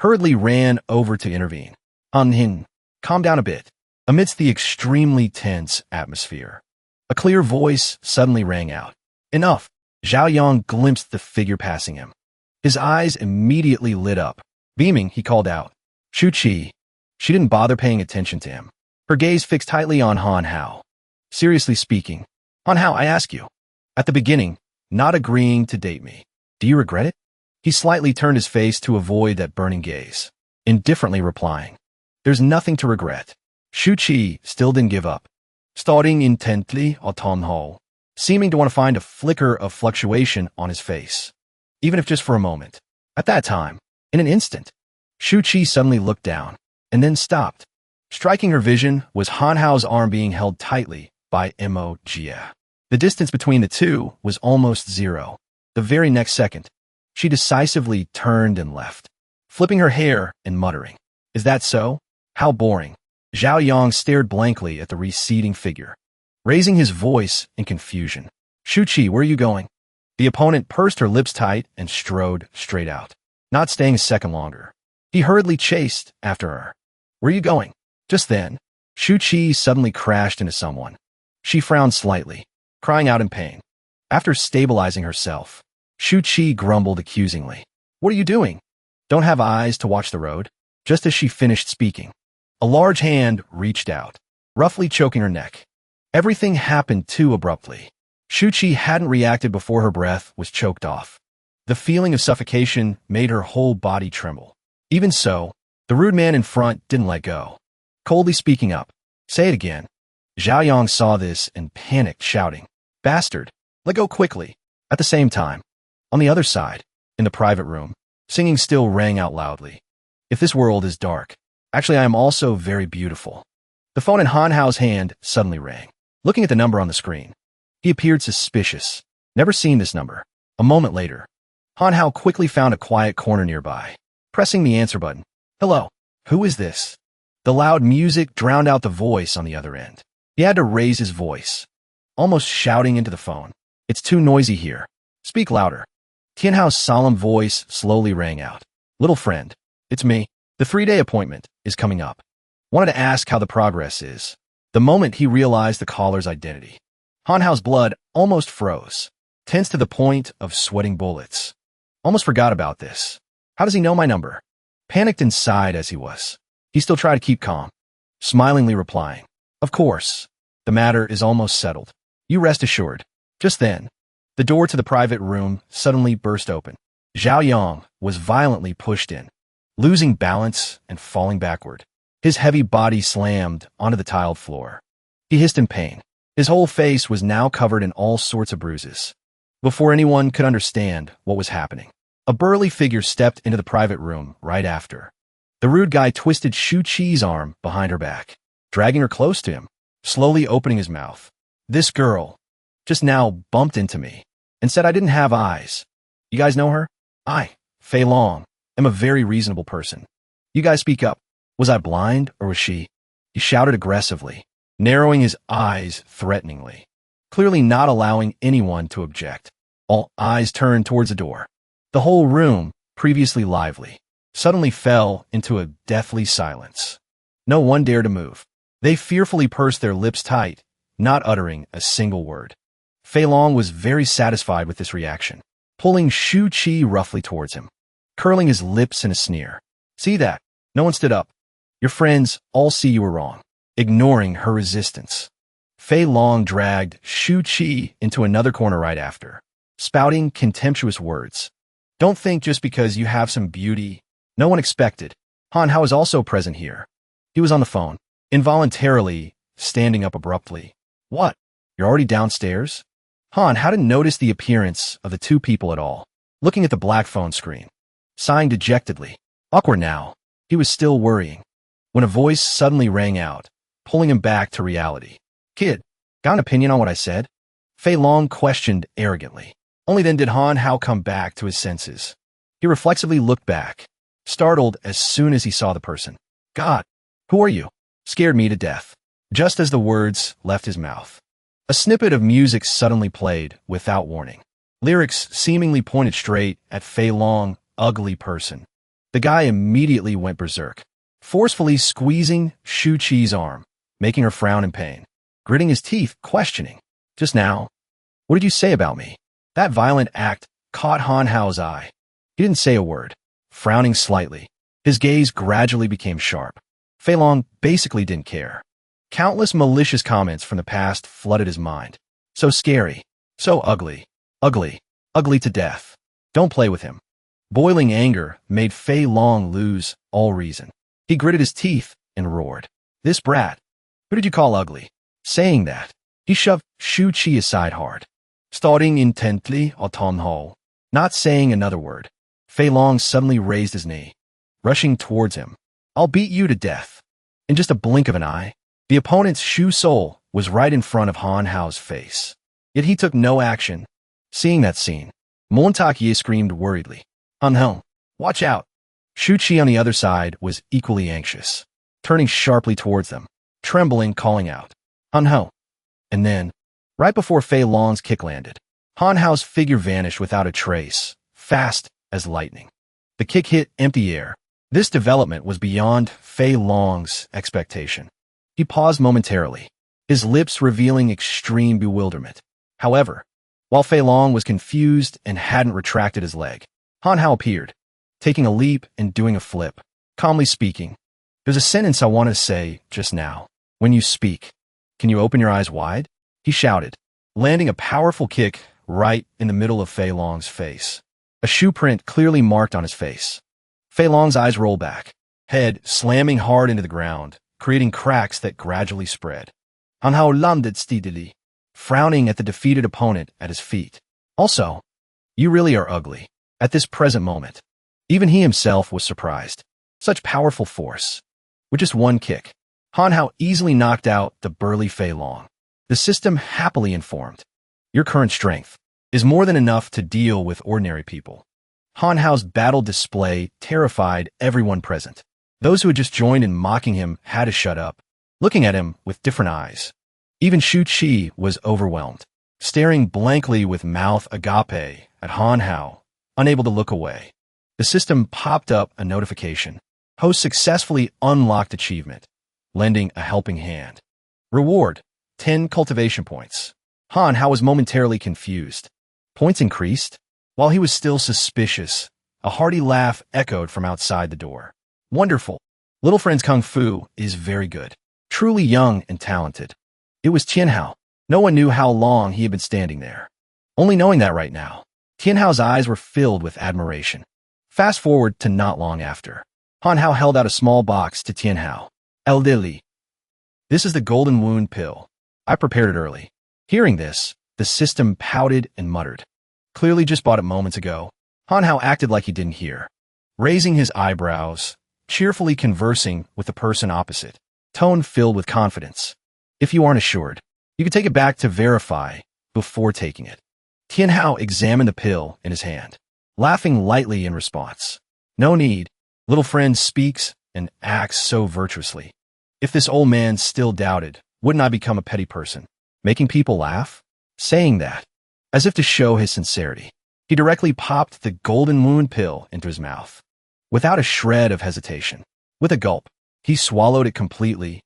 Hurriedly ran over to intervene. Auntie, calm down a bit. Amidst the extremely tense atmosphere, a clear voice suddenly rang out. Enough. Zhao Yang glimpsed the figure passing him. His eyes immediately lit up. Beaming, he called out, Shu Qi. She didn't bother paying attention to him. Her gaze fixed tightly on Han Hao. Seriously speaking, Han Hao, I ask you, at the beginning, not agreeing to date me, do you regret it? He slightly turned his face to avoid that burning gaze, indifferently replying, there's nothing to regret. Shu Qi still didn't give up, staring intently at Han Hao, seeming to want to find a flicker of fluctuation on his face, even if just for a moment. At that time, in an instant, Shu Qi suddenly looked down, and then stopped. Striking her vision was Han Hao's arm being held tightly by Mo Jia. The distance between the two was almost zero. The very next second, she decisively turned and left, flipping her hair and muttering, is that so? How boring. Zhao Yang stared blankly at the receding figure, raising his voice in confusion. Shu-Chi, where are you going? The opponent pursed her lips tight and strode straight out, not staying a second longer. He hurriedly chased after her. Where are you going? Just then, Shu-Chi suddenly crashed into someone. She frowned slightly, crying out in pain. After stabilizing herself, Shu-Chi grumbled accusingly. What are you doing? Don't have eyes to watch the road? Just as she finished speaking, a large hand reached out, roughly choking her neck. Everything happened too abruptly. Shu-Chi hadn't reacted before her breath was choked off. The feeling of suffocation made her whole body tremble. Even so, the rude man in front didn't let go. Coldly speaking up, say it again. Zhao Yang saw this and panicked, shouting, Bastard, let go quickly. At the same time, on the other side, in the private room, singing still rang out loudly. If this world is dark, actually I am also very beautiful. The phone in Han Hao's hand suddenly rang. Looking at the number on the screen, he appeared suspicious. Never seen this number. A moment later, Han Hao quickly found a quiet corner nearby, pressing the answer button. Hello, who is this? The loud music drowned out the voice on the other end. He had to raise his voice, almost shouting into the phone. It's too noisy here. Speak louder. Tian Hao's solemn voice slowly rang out. Little friend, it's me. The 3-day appointment is coming up. Wanted to ask how the progress is. The moment he realized the caller's identity, Han Hao's blood almost froze, tense to the point of sweating bullets. Almost forgot about this. How does he know my number? Panicked inside as he was, he still tried to keep calm, smilingly replying, Of course, the matter is almost settled. You rest assured. Just then, the door to the private room suddenly burst open. Zhao Yang was violently pushed in, losing balance and falling backward. His heavy body slammed onto the tiled floor. He hissed in pain. His whole face was now covered in all sorts of bruises. Before anyone could understand what was happening, a burly figure stepped into the private room right after. The rude guy twisted Shu-Chi's arm behind her back, dragging her close to him, slowly opening his mouth. This girl just now bumped into me and said I didn't have eyes. You guys know her? I, Fei Long, am a very reasonable person. You guys speak up. Was I blind or was she? He shouted aggressively, narrowing his eyes threateningly, clearly not allowing anyone to object. All eyes turned towards the door. The whole room, previously lively, suddenly fell into a deathly silence. No one dared to move. They fearfully pursed their lips tight, not uttering a single word. Fei Long was very satisfied with this reaction, pulling Shu-Chi roughly towards him, curling his lips in a sneer. See that? No one stood up. Your friends all see you were wrong. Ignoring her resistance, Fei Long dragged Shu-Chi into another corner right after, spouting contemptuous words. Don't think just because you have some beauty. No one expected. Han Hao is also present here. He was on the phone, involuntarily standing up abruptly. What? You're already downstairs? Han hadn't noticed the appearance of the two people at all, looking at the black phone screen, sighing dejectedly. Awkward now. He was still worrying, when a voice suddenly rang out, pulling him back to reality. Kid, got an opinion on what I said? Fei Long questioned arrogantly. Only then did Han Hao come back to his senses. He reflexively looked back, startled as soon as he saw the person. God, who are you? Scared me to death. Just as the words left his mouth, a snippet of music suddenly played without warning. Lyrics seemingly pointed straight at Fei Long, ugly person. The guy immediately went berserk, forcefully squeezing Shu-Chi's arm, making her frown in pain, gritting his teeth, questioning. Just now, what did you say about me? That violent act caught Han Hao's eye. He didn't say a word, frowning slightly. His gaze gradually became sharp. Fei Long basically didn't care. Countless malicious comments from the past flooded his mind. So scary, so ugly, ugly, ugly to death. Don't play with him. Boiling anger made Fei Long lose all reason. He gritted his teeth and roared. This brat. Who did you call ugly? Saying that, he shoved Shu-Chi aside hard, staring intently at Han Hao, not saying another word. Fei Long suddenly raised his knee, rushing towards him. I'll beat you to death. In just a blink of an eye, the opponent's Shu soul was right in front of Han Hao's face. Yet he took no action. Seeing that scene, Mo Jia screamed worriedly. Han Hao, watch out. Shu-Chi on the other side was equally anxious, turning sharply towards them, trembling, calling out, Han Hao. And then, Right before Fei Long's kick landed, Han Hao's figure vanished without a trace, fast as lightning. The kick hit empty air. This development was beyond Fei Long's expectation. He paused momentarily, his lips revealing extreme bewilderment. However, while Fei Long was confused and hadn't retracted his leg, Han Hao appeared, taking a leap and doing a flip, calmly speaking. There's a sentence I want to say just now. When you speak, can you open your eyes wide? He shouted, landing a powerful kick right in the middle of Fei Long's face. A shoe print clearly marked on his face. Fei Long's eyes rolled back, head slamming hard into the ground, creating cracks that gradually spread. Han Hao landed steadily, frowning at the defeated opponent at his feet. Also, you really are ugly. At this present moment, even he himself was surprised. Such powerful force. With just one kick, Han Hao easily knocked out the burly Fei Long. The system happily informed, your current strength is more than enough to deal with ordinary people. Han Hao's battle display terrified everyone present. Those who had just joined in mocking him had to shut up, looking at him with different eyes. Even Shu Qi was overwhelmed, staring blankly with mouth agape at Han Hao, unable to look away. The system popped up a notification. Host successfully unlocked achievement, lending a helping hand. Reward, 10 cultivation points. Han Hao was momentarily confused. Points increased? While he was still suspicious, a hearty laugh echoed from outside the door. Wonderful. Little friend's kung fu is very good. Truly young and talented. It was Tian Hao. No one knew how long he had been standing there. Only knowing that right now, Tian Hao's eyes were filled with admiration. Fast forward to not long after. Han Hao held out a small box to Tian Hao. Elderly. This is the golden wound pill. I prepared it early. Hearing this, the system pouted and muttered. Clearly just bought it moments ago. Han Hao acted like he didn't hear, raising his eyebrows, cheerfully conversing with the person opposite, tone filled with confidence. If you aren't assured, you can take it back to verify before taking it. Tian Hao examined the pill in his hand, laughing lightly in response. No need. Little friend speaks and acts so virtuously. If this old man still doubted, wouldn't I become a petty person, making people laugh? Saying that, as if to show his sincerity, he directly popped the golden wound pill into his mouth. Without a shred of hesitation, with a gulp, he swallowed it completely.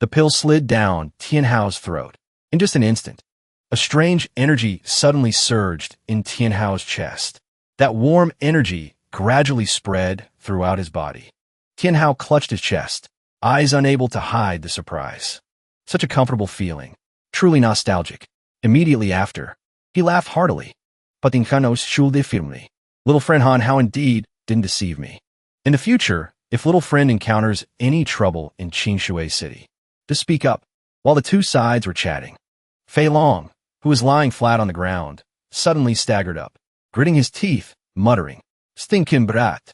The pill slid down Tian Hao's throat. In just an instant, a strange energy suddenly surged in Tian Hao's chest. That warm energy gradually spread throughout his body. Tian Hao clutched his chest, eyes unable to hide the surprise. Such a comfortable feeling, truly nostalgic. Immediately after, he laughed heartily. Patinjanos shulde firmly. Little friend Han Hao indeed didn't deceive me. In the future, if little friend encounters any trouble in Qingshui City, just speak up. While the two sides were chatting, Fei Long, who was lying flat on the ground, suddenly staggered up, gritting his teeth, muttering, Stinkin' brat.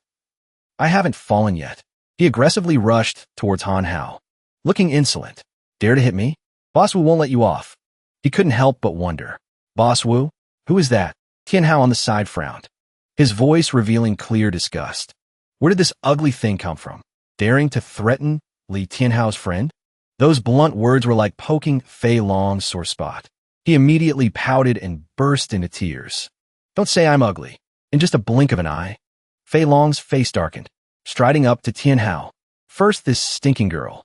I haven't fallen yet. He aggressively rushed towards Han Hao, looking insolent. Dare to hit me? Boss Wu won't let you off. He couldn't help but wonder. Boss Wu? Who is that? Tian Hao on the side frowned, his voice revealing clear disgust. Where did this ugly thing come from? Daring to threaten Li Tian Hao's friend? Those blunt words were like poking Fei Long's sore spot. He immediately pouted and burst into tears. Don't say I'm ugly. In just a blink of an eye, Fei Long's face darkened, striding up to Tian Hao. First this stinking girl,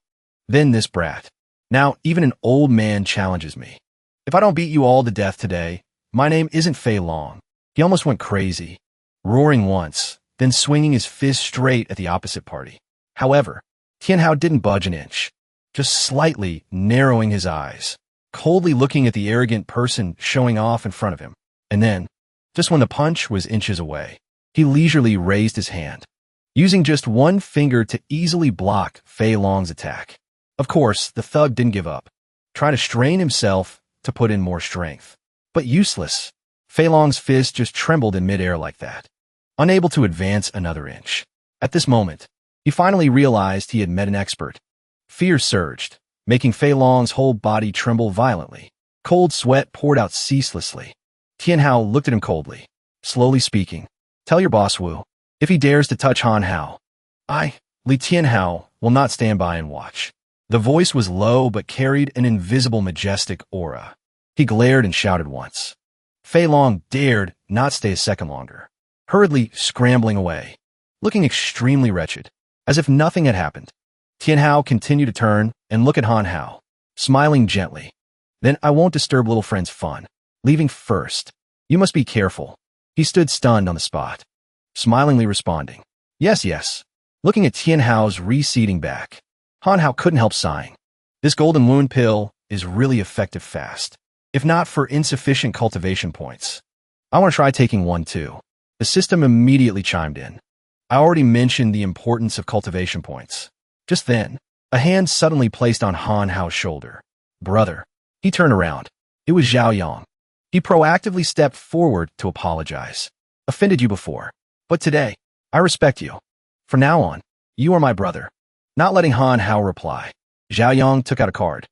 then this brat. Now even an old man challenges me. If I don't beat you all to death today, my name isn't Fei Long. He almost went crazy, roaring once, then swinging his fist straight at the opposite party. However, Tian Hao didn't budge an inch, just slightly narrowing his eyes, coldly looking at the arrogant person showing off in front of him. And then, just when the punch was inches away, he leisurely raised his hand, using just one finger to easily block Fei Long's attack. Of course, the thug didn't give up, trying to strain himself to put in more strength. But useless. Fei Long's fist just trembled in midair like that, unable to advance another inch. At this moment, he finally realized he had met an expert. Fear surged, making Fei Long's whole body tremble violently. Cold sweat poured out ceaselessly. Tian Hao looked at him coldly, slowly speaking. Tell your boss Wu, if he dares to touch Han Hao, Li Tian Hao, will not stand by and watch. The voice was low but carried an invisible majestic aura. He glared and shouted once. Fei Long dared not stay a second longer, hurriedly scrambling away, looking extremely wretched, as if nothing had happened. Tian Hao continued to turn and look at Han Hao, smiling gently. Then I won't disturb little friend's fun. Leaving first. You must be careful. He stood stunned on the spot, smilingly responding. Yes, yes. Looking at Tian Hao's receding back, Han Hao couldn't help sighing. This golden wound pill is really effective fast, if not for insufficient cultivation points. I want to try taking one too. The system immediately chimed in. I already mentioned the importance of cultivation points. Just then, a hand suddenly placed on Han Hao's shoulder. Brother. He turned around. It was Zhao Yang. He proactively stepped forward to apologize. Offended you before, but today, I respect you. From now on, you are my brother. Not letting Han Hao reply, Zhao Yang took out a card,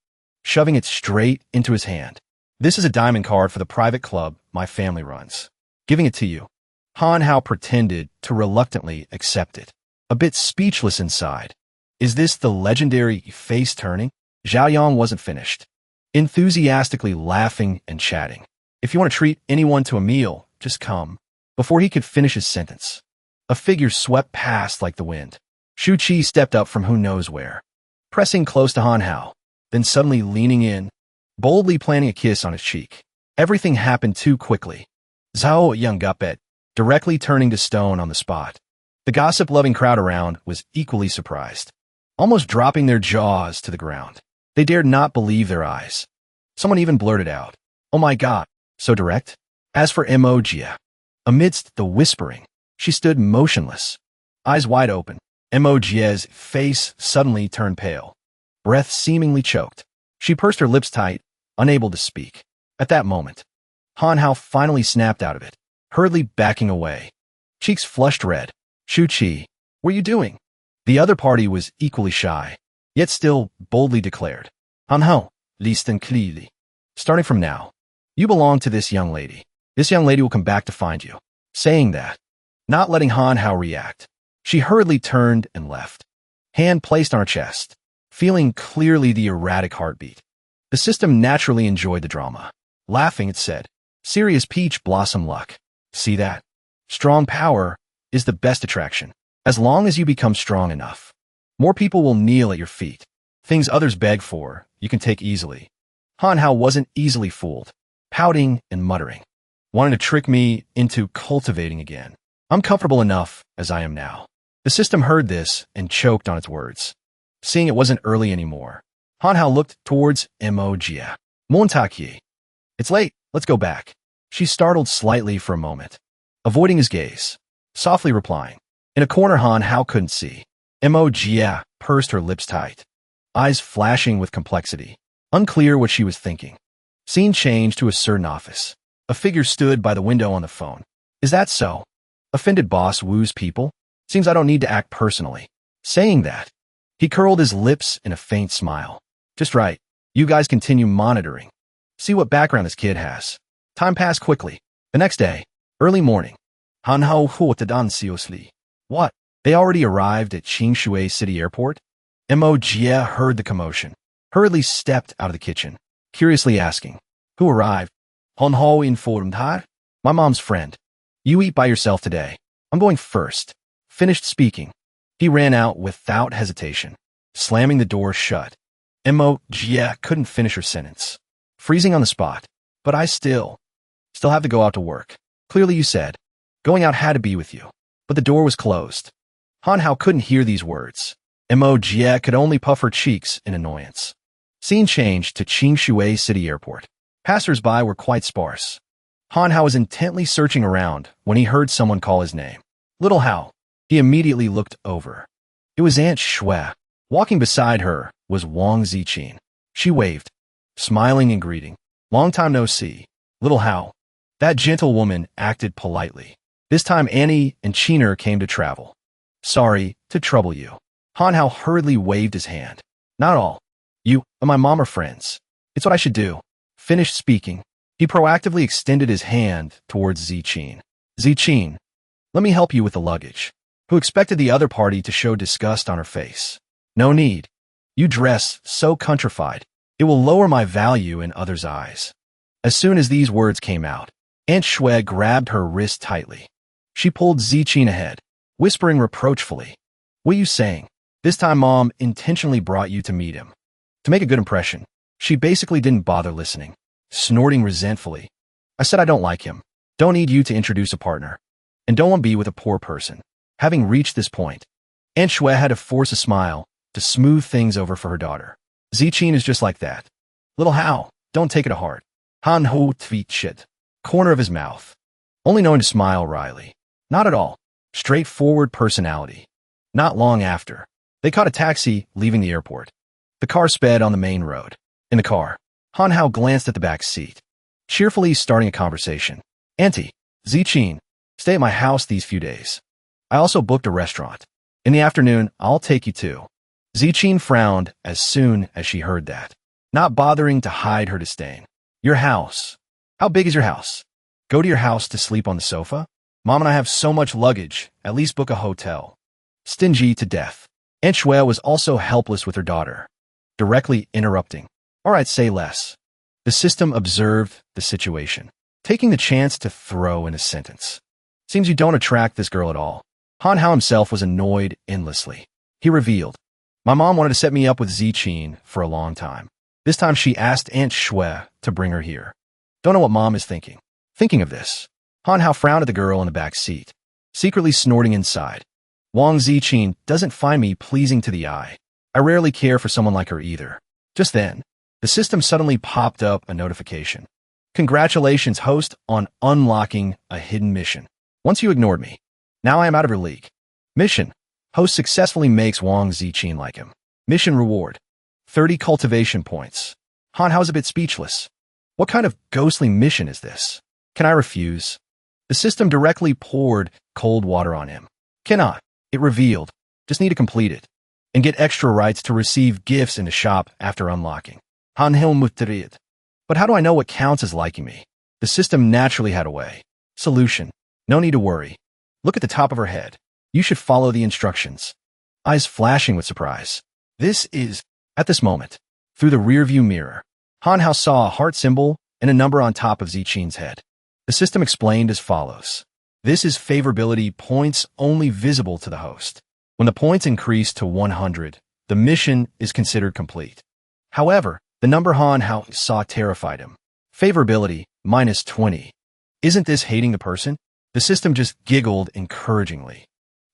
shoving it straight into his hand. This is a diamond card for the private club my family runs. Giving it to you. Han Hao pretended to reluctantly accept it, a bit speechless inside. Is this the legendary face turning? Zhao Yang wasn't finished, enthusiastically laughing and chatting. If you want to treat anyone to a meal, just come. Before he could finish his sentence, a figure swept past like the wind. Shu Qi stepped up from who knows where, pressing close to Han Hao, then suddenly leaning in, boldly planting a kiss on his cheek. Everything happened too quickly. Zhao Yanggupet, directly turning to stone on the spot. The gossip-loving crowd around was equally surprised, almost dropping their jaws to the ground. They dared not believe their eyes. Someone even blurted out, "Oh my God, so direct?" As for Mo Jia, amidst the whispering, she stood motionless, eyes wide open. Mo Jia's face suddenly turned pale, breath seemingly choked. She pursed her lips tight, unable to speak. At that moment, Han Hao finally snapped out of it, hurriedly backing away, cheeks flushed red. Shu Qi, what are you doing? The other party was equally shy, yet still boldly declared, Han Hao, listen clearly. Starting from now, you belong to this young lady. This young lady will come back to find you. Saying that, not letting Han Hao react, she hurriedly turned and left, hand placed on her chest, feeling clearly the erratic heartbeat. The system naturally enjoyed the drama. Laughing, it said, serious peach blossom luck. See that? Strong power is the best attraction. As long as you become strong enough, more people will kneel at your feet. Things others beg for, you can take easily. Han Hao wasn't easily fooled, pouting and muttering, wanting to trick me into cultivating again. I'm comfortable enough as I am now. The system heard this and choked on its words. Seeing it wasn't early anymore, Han Hao looked towards Mo Jia. Montakie. It's late, let's go back. She startled slightly for a moment, avoiding his gaze, softly replying. In a corner Han Hao couldn't see, Mo Jia pursed her lips tight, eyes flashing with complexity, unclear what she was thinking. Scene changed to a certain office. A figure stood by the window on the phone. Is that so? Offended boss woos people? Seems I don't need to act personally. Saying that, he curled his lips in a faint smile. Just right. You guys continue monitoring. See what background this kid has. Time passed quickly. The next day, early morning. Han Hao huotadan siosli. What? They already arrived at Qingshui City Airport? Mo Jia heard the commotion, hurriedly stepped out of the kitchen, curiously asking, who arrived? Han Hao informed her. My mom's friend. You eat by yourself today. I'm going first. Finished speaking. He ran out without hesitation, slamming the door shut. Mo Jia couldn't finish her sentence, freezing on the spot. But I still have to go out to work. Clearly you said, going out had to be with you. But the door was closed. Han Hao couldn't hear these words. Mo Jia could only puff her cheeks in annoyance. Scene changed to Qingshui City Airport. Passers-by were quite sparse. Han Hao was intently searching around when he heard someone call his name. Little Hao. He immediately looked over. It was Aunt Shui. Walking beside her was Wang Ziqin. She waved, smiling and greeting. Long time no see. Little Hao. That gentlewoman acted politely. This time Annie and Chiner came to travel. Sorry to trouble you. Han Hao hurriedly waved his hand. Not all. You and my mom are friends. It's what I should do. Finished speaking, he proactively extended his hand towards Ziqin. Ziqin, let me help you with the luggage. Who expected the other party to show disgust on her face. No need. You dress so countrified. It will lower my value in others' eyes. As soon as these words came out, Aunt Shui grabbed her wrist tightly. She pulled Ziqin ahead, whispering reproachfully, "What are you saying? This time Mom intentionally brought you to meet him." To make a good impression, she basically didn't bother listening, snorting resentfully. "I said I don't like him. Don't need you to introduce a partner. And don't want to be with a poor person." Having reached this point, Aunt Shui had to force a smile to smooth things over for her daughter. Ziqin is just like that. Little Hao, don't take it to heart. Han ho tweet shit. Corner of his mouth. Only knowing to smile wryly. Not at all. Straightforward personality. Not long after, they caught a taxi leaving the airport. The car sped on the main road. In the car, Han Hao glanced at the back seat, cheerfully starting a conversation. "Auntie, Ziqin, stay at my house these few days. I also booked a restaurant. In the afternoon, I'll take you too." Ziqin frowned as soon as she heard that, not bothering to hide her disdain. "Your house? How big is your house? Go to your house to sleep on the sofa? Mom and I have so much luggage, at least book a hotel." Stingy to death. Aunt Shui was also helpless with her daughter, directly interrupting. "All right, say less." The system observed the situation, taking the chance to throw in a sentence. "Seems you don't attract this girl at all." Han Hao himself was annoyed endlessly. He revealed, "My mom wanted to set me up with Ziqin for a long time. This time she asked Aunt Shui to bring her here. Don't know what Mom is thinking." Thinking of this, Han Hao frowned at the girl in the back seat, secretly snorting inside. "Wang Ziqin doesn't find me pleasing to the eye. I rarely care for someone like her either." Just then, the system suddenly popped up a notification. "Congratulations, host, on unlocking a hidden mission. Once you ignored me. Now I am out of your league. Mission. Host successfully makes Wang Ziqin like him. Mission reward. 30 cultivation points." Han Hao's a bit speechless. What kind of ghostly mission is this? Can I refuse? The system directly poured cold water on him. "Cannot," it revealed. "Just need to complete it. And get extra rights to receive gifts in the shop after unlocking." Han Hil Mutrid. "But how do I know what counts as liking me?" The system naturally had a way. Solution. No need to worry. Look at the top of her head. You should follow the instructions. Eyes flashing with surprise. At this moment, through the rearview mirror, Han Hao saw a heart symbol and a number on top of Ziqin's head. The system explained as follows. This is favorability points only visible to the host. When the points increase to 100, the mission is considered complete. However, the number Han Hao saw terrified him. Favorability, -20. Isn't this hating the person? The system just giggled encouragingly.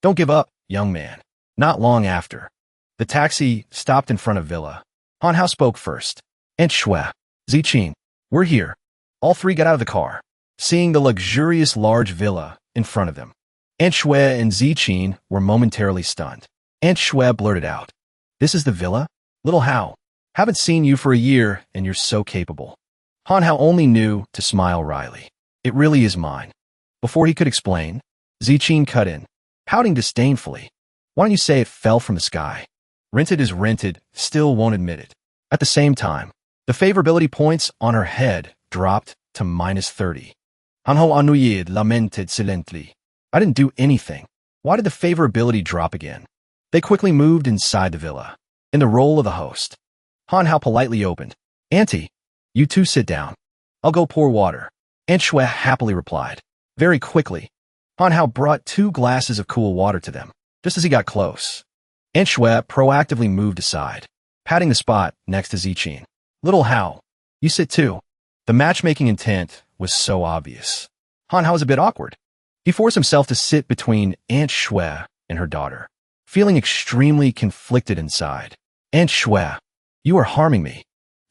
"Don't give up, young man." Not long after, the taxi stopped in front of Villa. Han Hao spoke first. "Aunt Shui, Ziqin, we're here." All three got out of the car, seeing the luxurious large villa in front of them. Aunt Shui and Ziqin were momentarily stunned. Aunt Shui blurted out, "This is the villa? Little Hao, haven't seen you for a year and you're so capable." Han Hao only knew to smile wryly. "It really is mine." Before he could explain, Ziqin cut in, pouting disdainfully. "Why don't you say it fell from the sky? Rented is rented, still won't admit it." At the same time, the favorability points on her head dropped to -30. Han Hao ennuyed lamented silently. "I didn't do anything. Why did the favorability drop again?" They quickly moved inside the villa, in the role of the host. Han Hao politely opened. "Auntie, you two sit down. I'll go pour water." Aunt Shui happily replied. Very quickly, Han Hao brought 2 glasses of cool water to them, just as he got close. Aunt Shui proactively moved aside, patting the spot next to Ziqin. "Little Hao, you sit too." The matchmaking intent was so obvious. Han Hao was a bit awkward. He forced himself to sit between Aunt Shui and her daughter, feeling extremely conflicted inside. "Aunt Shui, you are harming me."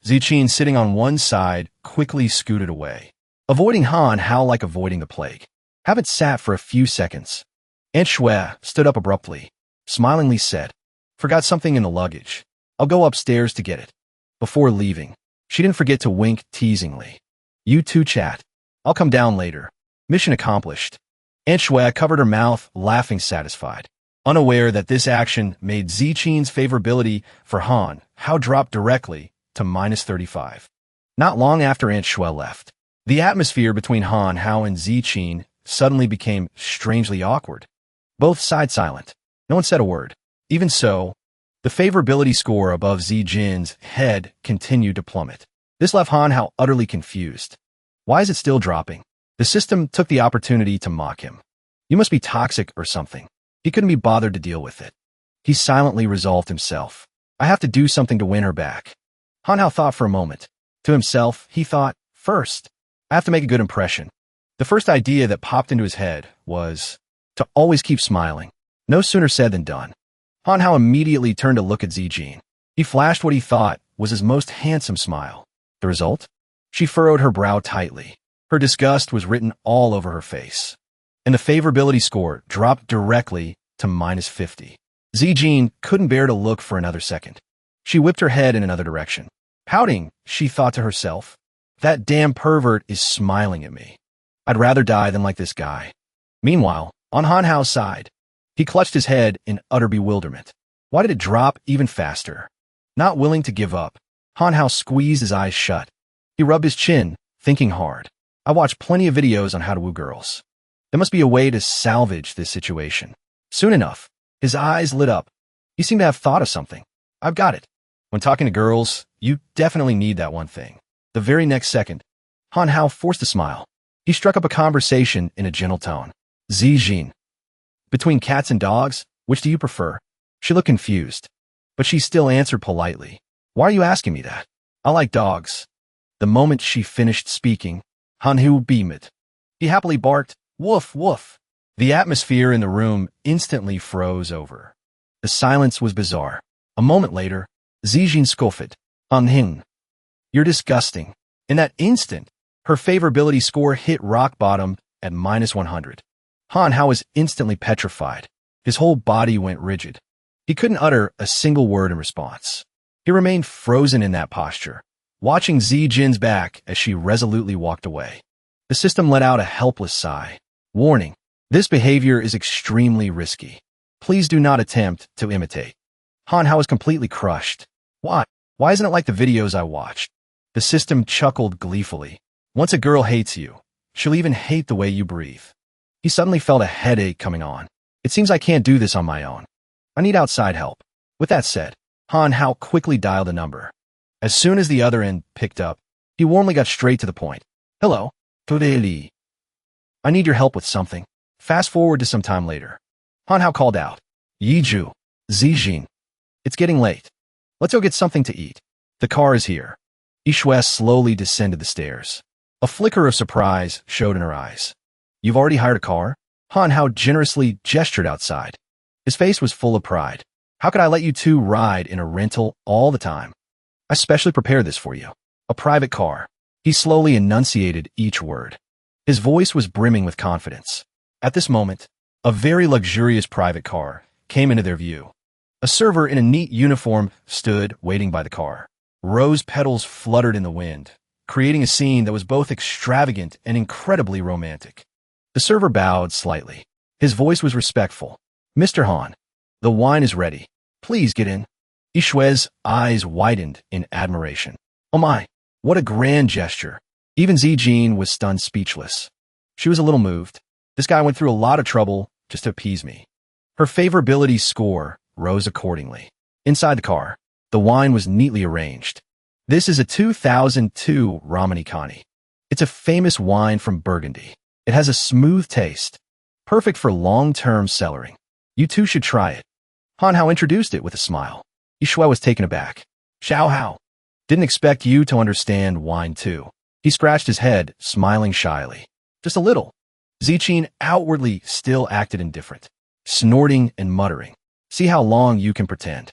Ziqin, sitting on one side, quickly scooted away, avoiding Han Hao like avoiding the plague. Haven't sat for a few seconds. Aunt Shui stood up abruptly, smilingly said, "Forgot something in the luggage. I'll go upstairs to get it." Before leaving, she didn't forget to wink teasingly. "You two chat. I'll come down later." Mission accomplished. Aunt Shui covered her mouth, laughing satisfied, unaware that this action made Ziqin's favorability for Han Hao drop directly to -35. Not long after Aunt Shui left, the atmosphere between Han Hao and Ziqin suddenly became strangely awkward. Both sides silent. No one said a word. Even so, the favorability score above Ziqin's head continued to plummet. This left Han Hao utterly confused. Why is it still dropping? The system took the opportunity to mock him. You must be toxic or something. He couldn't be bothered to deal with it. He silently resolved himself. I have to do something to win her back. Hanhao thought for a moment. To himself, he thought, first, I have to make a good impression. The first idea that popped into his head was to always keep smiling. No sooner said than done. Hanhao immediately turned to look at Zijin. He flashed what he thought was his most handsome smile. The result? She furrowed her brow tightly. Her disgust was written all over her face. And the favorability score dropped directly to -50. Zijin couldn't bear to look for another second. She whipped her head in another direction. Pouting, she thought to herself, that damn pervert is smiling at me. I'd rather die than like this guy. Meanwhile, on Hanhao's side, he clutched his head in utter bewilderment. Why did it drop even faster? Not willing to give up, Hanhao squeezed his eyes shut. He rubbed his chin, thinking hard. I watched plenty of videos on how to woo girls. There must be a way to salvage this situation. Soon enough, his eyes lit up. He seemed to have thought of something. I've got it. When talking to girls, you definitely need that one thing. The very next second, Hanhao forced a smile. He struck up a conversation in a gentle tone. Zijin. Between cats and dogs, which do you prefer? She looked confused, but she still answered politely. Why are you asking me that? I like dogs. The moment she finished speaking, Hanhu beamed. He happily barked, woof, woof. The atmosphere in the room instantly froze over. The silence was bizarre. A moment later, Zijin scoffed. Hanhin. You're disgusting. In that instant, her favorability score hit rock bottom at -100. Hanhao was instantly petrified. His whole body went rigid. He couldn't utter a single word in response. He remained frozen in that posture, watching Zijin's back as she resolutely walked away. The system let out a helpless sigh. Warning, this behavior is extremely risky. Please do not attempt to imitate. Hanhao was completely crushed. Why? Why isn't it like the videos I watched? The system chuckled gleefully. Once a girl hates you, she'll even hate the way you breathe. He suddenly felt a headache coming on. It seems I can't do this on my own. I need outside help. With that said, Hanhao quickly dialed a number. As soon as the other end picked up, he warmly got straight to the point. Hello, Todeli. I need your help with something. Fast forward to some time later. Hanhao called out. Yiju, Zijin. It's getting late. Let's go get something to eat. The car is here. Ishue slowly descended the stairs. A flicker of surprise showed in her eyes. You've already hired a car? Hanhao generously gestured outside. His face was full of pride. How could I let you two ride in a rental all the time? I specially prepared this for you. A private car. He slowly enunciated each word. His voice was brimming with confidence. At this moment, a very luxurious private car came into their view. A server in a neat uniform stood waiting by the car. Rose petals fluttered in the wind, creating a scene that was both extravagant and incredibly romantic. The server bowed slightly. His voice was respectful. Mr. Han, the wine is ready. Please get in. Ishue's eyes widened in admiration. Oh my, what a grand gesture. Even Zijin was stunned speechless. She was a little moved. This guy went through a lot of trouble just to appease me. Her favorability score rose accordingly. Inside the car, the wine was neatly arranged. This is a 2002 Ramanikani. It's a famous wine from Burgundy. It has a smooth taste, perfect for long-term cellaring. You two should try it. Hanhao introduced it with a smile. Ishue was taken aback. Xiao Hao. Didn't expect you to understand wine too. He scratched his head, smiling shyly. Just a little. Zijin outwardly still acted indifferent, snorting and muttering. See how long you can pretend.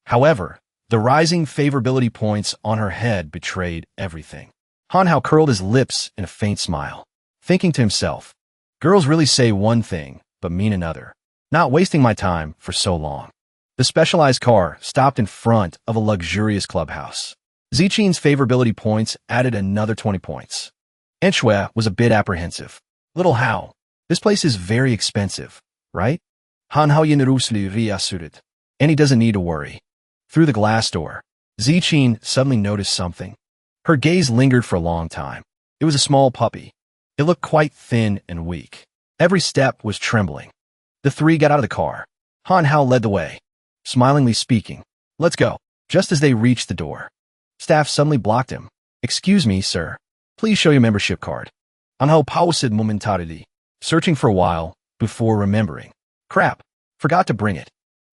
However, the rising favorability points on her head betrayed everything. Hanhao curled his lips in a faint smile, thinking to himself, girls really say one thing, but mean another. Not wasting my time for so long. The specialized car stopped in front of a luxurious clubhouse. Zijin's favorability points added another 20 points. Enshue was a bit apprehensive. Little Hao, this place is very expensive, right? Hanhao Yenrusli reassured. And he doesn't need to worry. Through the glass door, Zijin suddenly noticed something. Her gaze lingered for a long time. It was a small puppy. It looked quite thin and weak. Every step was trembling. The three got out of the car. Hanhao led the way, smilingly speaking. Let's go. Just as they reached the door, staff suddenly blocked him. Excuse me, sir. Please show your membership card. Manhwa paused momentarily, searching for a while before remembering. Crap, forgot to bring it.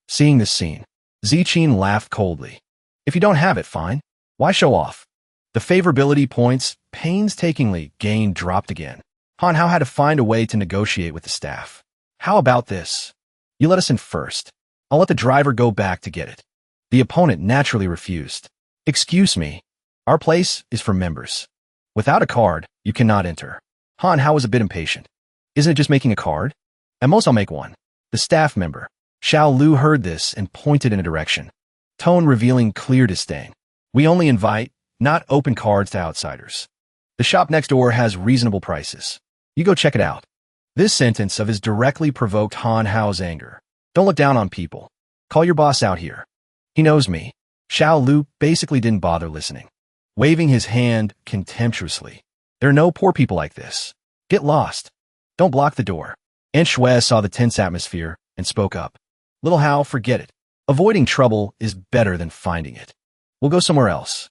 Seeing this scene, Zichin laughed coldly. If you don't have it, fine. Why show off? The favorability points painstakingly gained dropped again. Manhwa had to find a way to negotiate with the staff. How about this? You let us in first. I'll let the driver go back to get it. The opponent naturally refused. Excuse me. Our place is for members. Without a card, you cannot enter. Manhwa was a bit impatient. Isn't it just making a card? At most I'll make one. The staff member, Xiao Lu, heard this and pointed in a direction, tone revealing clear disdain. We only invite, not open cards to outsiders. The shop next door has reasonable prices. You go check it out. This sentence of his directly provoked Manhwa's anger. Don't look down on people. Call your boss out here. He knows me. Xiao Lu basically didn't bother listening, waving his hand contemptuously. There are no poor people like this. Get lost. Don't block the door. Aunt Shui saw the tense atmosphere and spoke up. Little Hao, forget it. Avoiding trouble is better than finding it. We'll go somewhere else.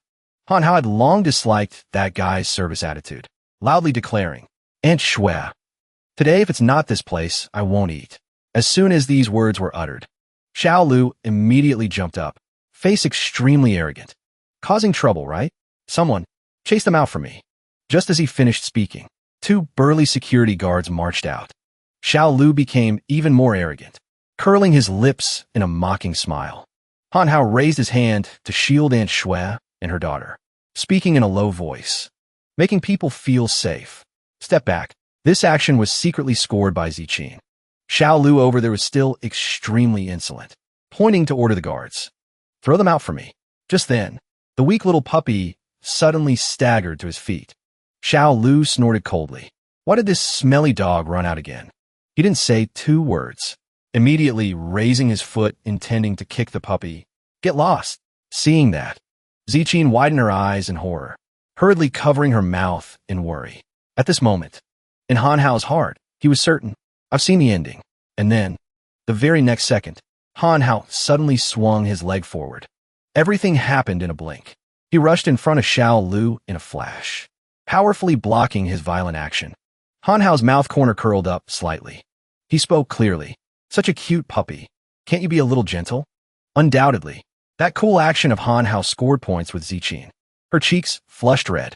Manhwa had long disliked that guy's service attitude, loudly declaring, Aunt Shui, today if it's not this place, I won't eat. As soon as these words were uttered, Xiao Lu immediately jumped up, face extremely arrogant. Causing trouble, right? Someone, chase them out for me. Just as he finished speaking, 2 burly security guards marched out. Xiao Lu became even more arrogant, curling his lips in a mocking smile. Manhwa raised his hand to shield Aunt Shui and her daughter, speaking in a low voice, making people feel safe. Step back. This action was secretly scored by Zichin. Xiao Lu over there was still extremely insolent, pointing to order the guards. Throw them out for me. Just then, the weak little puppy suddenly staggered to his feet. Xiao Lu snorted coldly. Why did this smelly dog run out again? He didn't say 2 words, immediately raising his foot intending to kick the puppy. Get lost. Seeing that, Zichin widened her eyes in horror, hurriedly covering her mouth in worry. At this moment, in Manhwa's heart, he was certain, I've seen the ending. And then, the very next second, Manhwa suddenly swung his leg forward. Everything happened in a blink. He rushed in front of Xiao Lu in a flash, powerfully blocking his violent action. Manhwa's mouth corner curled up slightly. He spoke clearly. Such a cute puppy. Can't you be a little gentle? Undoubtedly. That cool action of Manhwa scored points with Zichin. Her cheeks flushed red.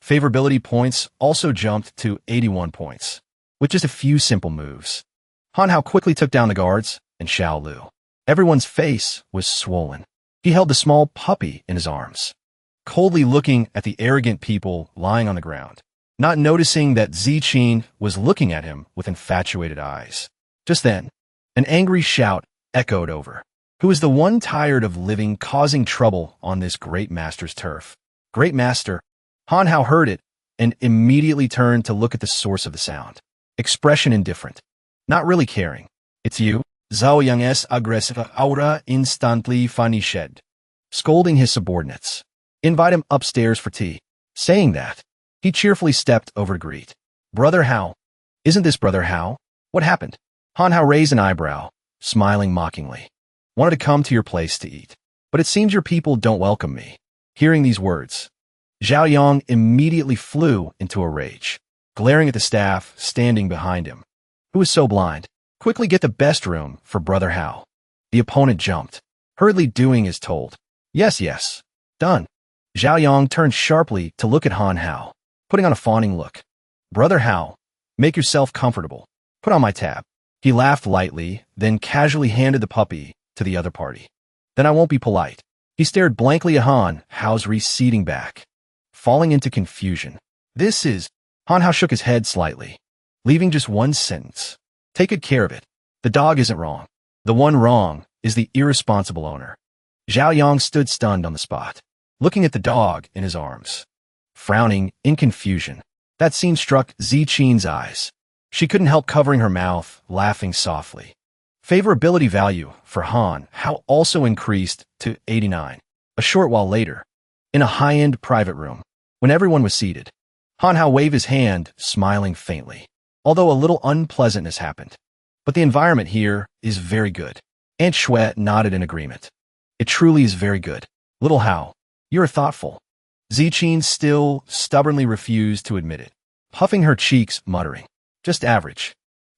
Favorability points also jumped to 81 points, with just a few simple moves. Manhwa quickly took down the guards and Xiao Lu. Everyone's face was swollen. He held the small puppy in his arms, coldly looking at the arrogant people lying on the ground, not noticing that Zichin was looking at him with infatuated eyes. Just then, an angry shout echoed over. Who is the one tired of living causing trouble on this great master's turf? Great master. Manhwa heard it and immediately turned to look at the source of the sound. Expression indifferent, not really caring. It's you? Zhao Yang's aggressive aura instantly vanished, scolding his subordinates. Invite him upstairs for tea. Saying that, he cheerfully stepped over to greet. Brother Hao. Isn't this Brother Hao? What happened? Manhwa raised an eyebrow, smiling mockingly. Wanted to come to your place to eat, but it seems your people don't welcome me. Hearing these words, Zhao Yang immediately flew into a rage, glaring at the staff standing behind him. Who is so blind? Quickly get the best room for Brother Hao. The opponent jumped, hurriedly doing as told. Yes, yes. Done. Zhao Yang turned sharply to look at Manhwa, putting on a fawning look. Brother Hao, make yourself comfortable. Put on my tab. He laughed lightly, then casually handed the puppy to the other party. Then I won't be polite. He stared blankly at Manhwa's receding back, falling into confusion. This is... Manhwa shook his head slightly, leaving just one sentence. Take good care of it. The dog isn't wrong. The one wrong is the irresponsible owner. Zhao Yang stood stunned on the spot, looking at the dog in his arms, frowning in confusion. That scene struck Zichin's eyes. She couldn't help covering her mouth, laughing softly. Favorability value for Manhwa also increased to 89. A short while later, in a high-end private room, when everyone was seated, Manhwa waved his hand, smiling faintly, although a little unpleasantness happened. But the environment here is very good. Aunt Shui nodded in agreement. It truly is very good. Little Hao, you're thoughtful. Ziqin still stubbornly refused to admit it, puffing her cheeks, muttering, "Just average."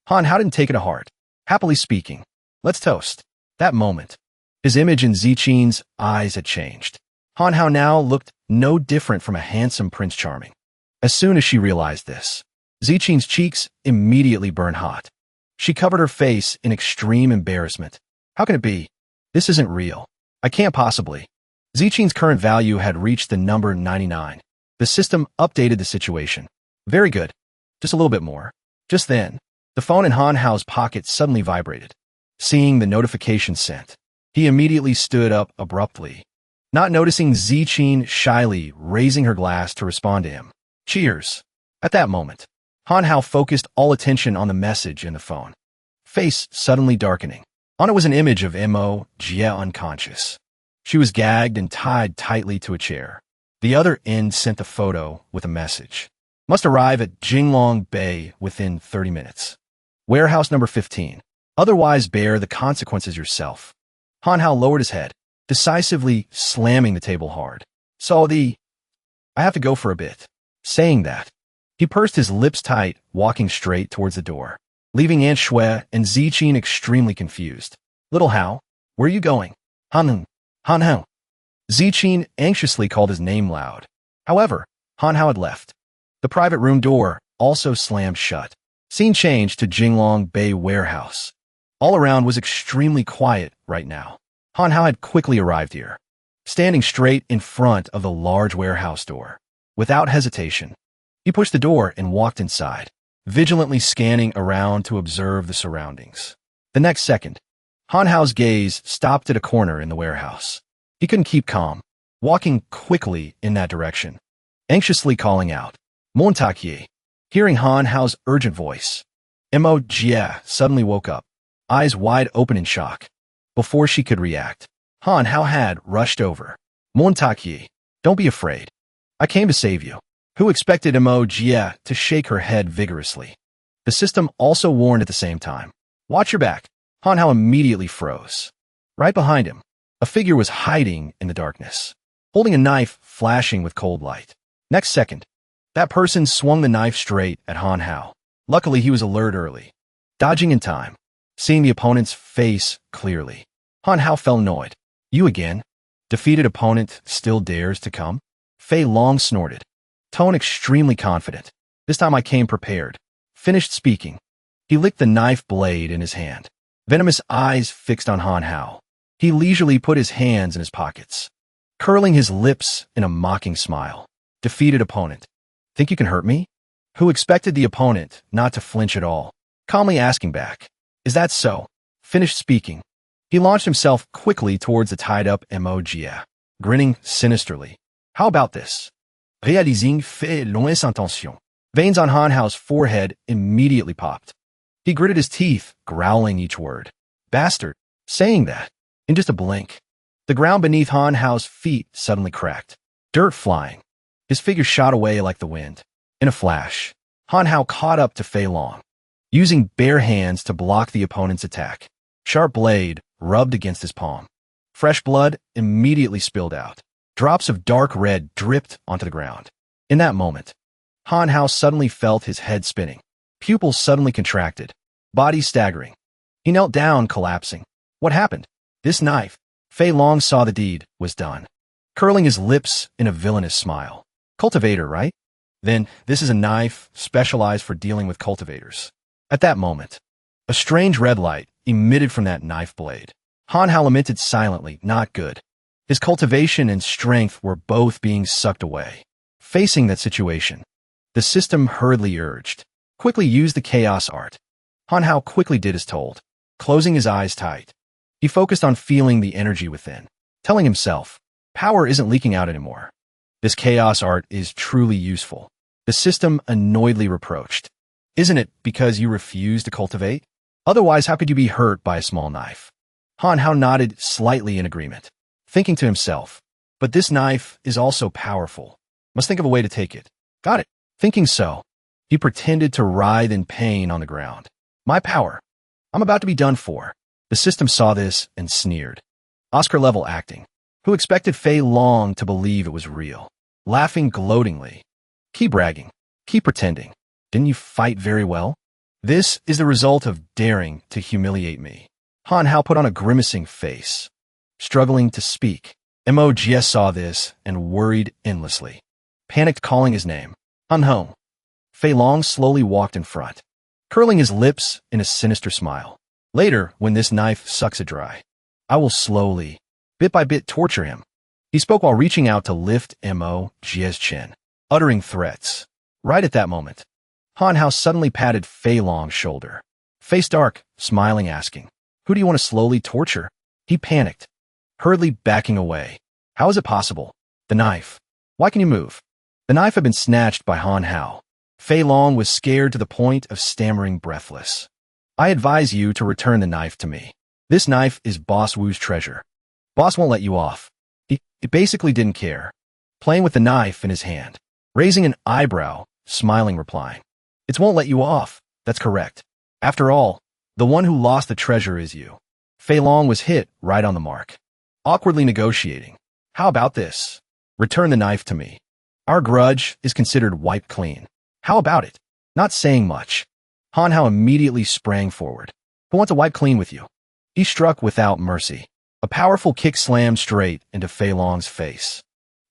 Han Hao didn't take it to heart. Happily speaking, "Let's toast." That moment, his image in Ziqin's eyes had changed. Han Hao now looked no different from a handsome Prince Charming. As soon as she realized this, Ziqin's cheeks immediately burned hot. She covered her face in extreme embarrassment. How can it be? This isn't real. I can't possibly. Ziqin's current value had reached the number 99. The system updated the situation. Very good. Just a little bit more. Just then, the phone in Han Hao's pocket suddenly vibrated. Seeing the notification sent, he immediately stood up abruptly, not noticing Ziqin shyly raising her glass to respond to him. Cheers. At that moment, Han Hao focused all attention on the message in the phone. Face suddenly darkening. On it was an image of Mo Jia unconscious. She was gagged and tied tightly to a chair. The other end sent the photo with a message. Must arrive at Jinglong Bay within 30 minutes. Warehouse number 15. Otherwise bear the consequences yourself. Han Hao lowered his head, decisively slamming the table hard. I have to go for a bit. Saying that, he pursed his lips tight, walking straight towards the door, leaving Aunt Shui and Ziqin extremely confused. Little Hao, where are you going? Han Hao. Ziqin anxiously called his name loud. However, Han Hao had left. The private room door also slammed shut. Scene changed to Jinglong Bay Warehouse. All around was extremely quiet right now. Han Hao had quickly arrived here, standing straight in front of the large warehouse door. Without hesitation, he pushed the door and walked inside, vigilantly scanning around to observe the surroundings. The next second, Han Hao's gaze stopped at a corner in the warehouse. He couldn't keep calm, walking quickly in that direction, anxiously calling out, "Mo Jia." Hearing Han Hao's urgent voice, Mo Jia suddenly woke up, eyes wide open in shock. Before she could react, Han Hao had rushed over. "Mo Jia, don't be afraid. I came to save you." Who expected Mo Jia to shake her head vigorously? The system also warned at the same time. "Watch your back." Han Hao immediately froze. Right behind him, a figure was hiding in the darkness, holding a knife flashing with cold light. Next second, that person swung the knife straight at Han Hao. Luckily, he was alert early, dodging in time, seeing the opponent's face clearly. Han Hao felt annoyed. "You again? Defeated opponent still dares to come?" Fei Long snorted, tone extremely confident. "This time I came prepared." Finished speaking, he licked the knife blade in his hand. Venomous eyes fixed on Han Hao. He leisurely put his hands in his pockets, curling his lips in a mocking smile. "Defeated opponent. Think you can hurt me?" Who expected the opponent not to flinch at all, calmly asking back, "Is that so?" Finished speaking, he launched himself quickly towards the tied-up Mo Jia, grinning sinisterly. "How about this?" Réalising fait longues intentions. Veins on Han Hao's forehead immediately popped. He gritted his teeth, growling each word. "Bastard." Saying that, in just a blink, the ground beneath Han Hao's feet suddenly cracked, dirt flying. His figure shot away like the wind. In a flash, Han Hao caught up to Fei Long, using bare hands to block the opponent's attack. Sharp blade rubbed against his palm. Fresh blood immediately spilled out. Drops of dark red dripped onto the ground. In that moment, Han Hao suddenly felt his head spinning. Pupils suddenly contracted, body staggering. He knelt down, collapsing. What happened? This knife. Fei Long saw the deed was done, curling his lips in a villainous smile. Cultivator, right? Then this is a knife specialized for dealing with cultivators. At that moment, a strange red light emitted from that knife blade. Han Hao lamented silently, not good. His cultivation and strength were both being sucked away. Facing that situation, the system hurriedly urged, "Quickly use the chaos art." Han Hao quickly did as told, closing his eyes tight. He focused on feeling the energy within, telling himself, power isn't leaking out anymore. This chaos art is truly useful. The system annoyedly reproached. "Isn't it because you refuse to cultivate? Otherwise, how could you be hurt by a small knife?" Han Hao nodded slightly in agreement, thinking to himself, but this knife is also powerful. Must think of a way to take it. Got it. Thinking so, he pretended to writhe in pain on the ground. "My power. I'm about to be done for." The system saw this and sneered. Oscar-level acting. Who expected Fei Long to believe it was real? laughing gloatingly. Keep bragging. Keep pretending. Didn't you fight very well? This is the result of daring to humiliate me. Han Hao put on a grimacing face, struggling to speak. Mo Jia saw this and worried endlessly, panicked calling his name. Han Hao. Fei Long slowly walked in front, curling his lips in a sinister smile. Later, when this knife sucks it dry, I will slowly, bit by bit, torture him. He spoke while reaching out to lift Mo Jia's chin, uttering threats. Right at that moment, Han Hao suddenly patted Fei Long's shoulder, face dark, smiling, asking, "Who do you want to slowly torture?" He panicked, hurriedly backing away. How is it possible? The knife. Why can you move? The knife had been snatched by Han Hao. Fei Long was scared to the point of stammering breathless. I advise you to return the knife to me. This knife is Boss Wu's treasure. Boss won't let you off. He basically didn't care, playing with the knife in his hand, raising an eyebrow, smiling, replying, "It won't let you off. That's correct. After all, the one who lost the treasure is you." Fei Long was hit right on the mark, awkwardly negotiating. How about this? Return the knife to me. Our grudge is considered wiped clean. How about it? Not saying much, Han Hao immediately sprang forward. Who wants to wipe clean with you? He struck without mercy. A powerful kick slammed straight into Fei Long's face.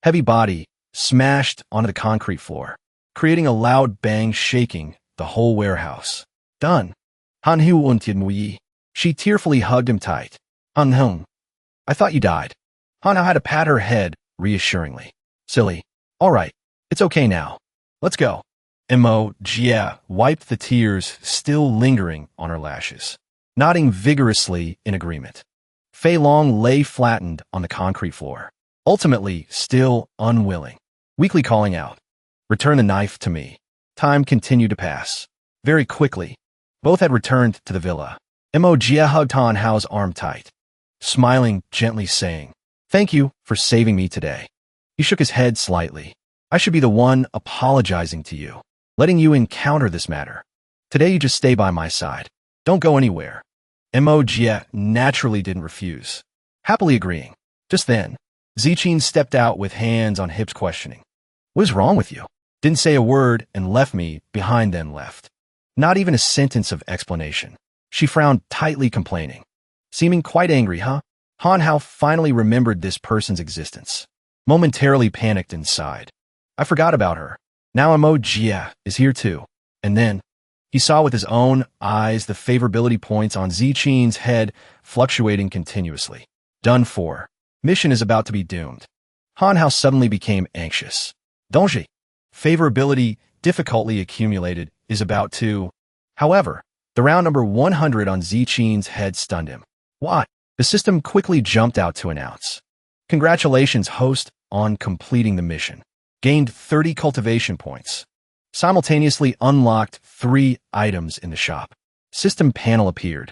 Heavy body smashed onto the concrete floor, creating a loud bang, shaking the whole warehouse. Done. Han Hu wanted Muyi. She tearfully hugged him tight. Han Hung. I thought you died. Han Hao had to pat her head reassuringly. Silly. All right. It's okay now. Let's go. Mo Jia wiped the tears still lingering on her lashes, nodding vigorously in agreement. Fei Long lay flattened on the concrete floor, ultimately still unwilling, weakly calling out, "Return the knife to me." Time continued to pass. Very quickly, both had returned to the villa. Mo Jia hugged Han Hao's arm tight, smiling gently, saying, "Thank you for saving me today." He shook his head slightly. "I should be the one apologizing to you, letting you encounter this matter. Today you just stay by my side. Don't go anywhere." Mo Jia naturally didn't refuse, happily agreeing. Just then, Ziqin stepped out with hands on hips, questioning, "What is wrong with you?" Didn't say a word and left me behind, then left. Not even a sentence of explanation. She frowned tightly, complaining, seeming quite angry, huh? Han Hao finally remembered this person's existence, momentarily panicked and sighed. I forgot about her. Now Mo Jia is here too. And then he saw with his own eyes the favorability points on Ziqin's head fluctuating continuously. Done for. Mission is about to be doomed. Han Hao suddenly became anxious. Danger. Favorability, difficultly accumulated, is about to... However, the round number 100 on Ziqin's head stunned him. Why? The system quickly jumped out to announce, "Congratulations, host, on completing the mission. Gained 30 cultivation points. Simultaneously unlocked 3 items in the shop." System panel appeared.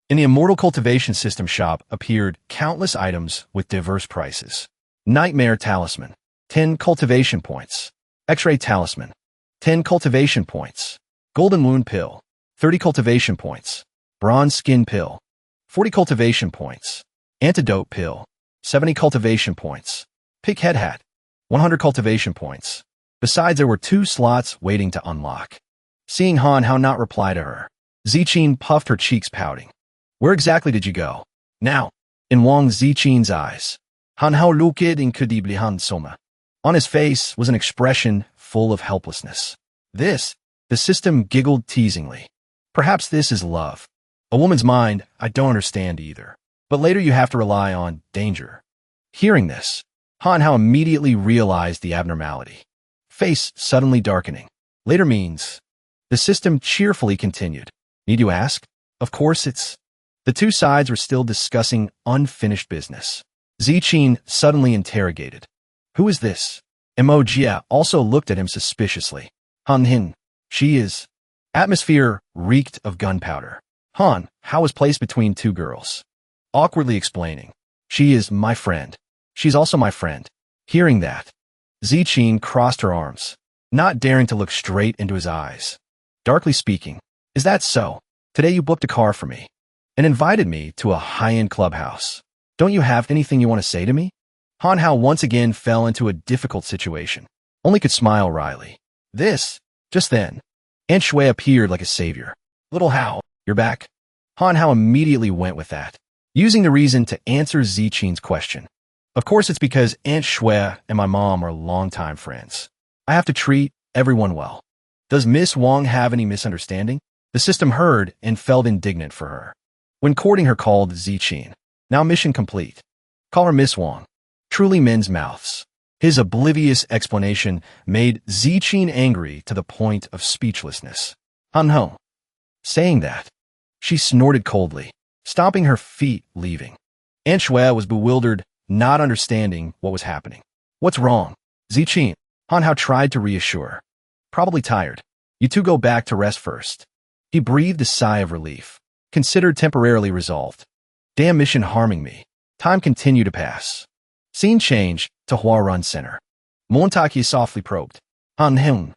In the Immortal Cultivation System shop appeared countless items with diverse prices. Nightmare Talisman, 10 cultivation points. X-Ray Talisman, 10 cultivation points. Golden Wound Pill, 30 cultivation points. Bronze Skin Pill, 40 cultivation points. Antidote Pill, 70 cultivation points. Pick Head Hat, 100 cultivation points. Besides, there were 2 slots waiting to unlock. Seeing Han Hao not reply to her, Ziqin puffed her cheeks, pouting. Where exactly did you go? Now, in Wang Ziqin's eyes, Han Hao looked incredibly handsome. On his face was an expression full of helplessness. This, the system giggled teasingly. Perhaps this is love. A woman's mind, I don't understand either. But later you have to rely on danger. Hearing this, Han Hao immediately realized the abnormality. Face suddenly darkening. Later means... The system cheerfully continued. Need you ask? Of course it's... The 2 sides were still discussing unfinished business. Ziqin suddenly interrogated. Who is this? Mo Jia also looked at him suspiciously. Han Hin. She is... Atmosphere reeked of gunpowder. Han Hao was placed between 2 girls, awkwardly explaining. She is my friend. She's also my friend. Hearing that, Ziqin crossed her arms, not daring to look straight into his eyes. Darkly speaking, is that so? Today you booked a car for me and invited me to a high-end clubhouse. Don't you have anything you want to say to me? Han Hao once again fell into a difficult situation. only could smile wryly. Just then, Aunt Shui appeared like a savior. Little Hao, you're back? Han Hao immediately went with that, using the reason to answer Zichin's question. Of course it's because Aunt Shui and my mom are longtime friends. I have to treat everyone well. Does Miss Wang have any misunderstanding? The system heard and felt indignant for her. When courting her called Zichin. Now mission complete. Call her Miss Wang. Truly men's mouths. His oblivious explanation made Zichin angry to the point of speechlessness. Han Ho. Saying that, she snorted coldly, stomping her feet, leaving. Aunt Shui was bewildered, not understanding what was happening. What's wrong? Zichin. Han Hao tried to reassure. Probably tired. You two go back to rest first. He breathed a sigh of relief, considered temporarily resolved. Damn mission harming me. Time continued to pass. Scene changed to Huarun Center. Montaki softly probed. Han Heung.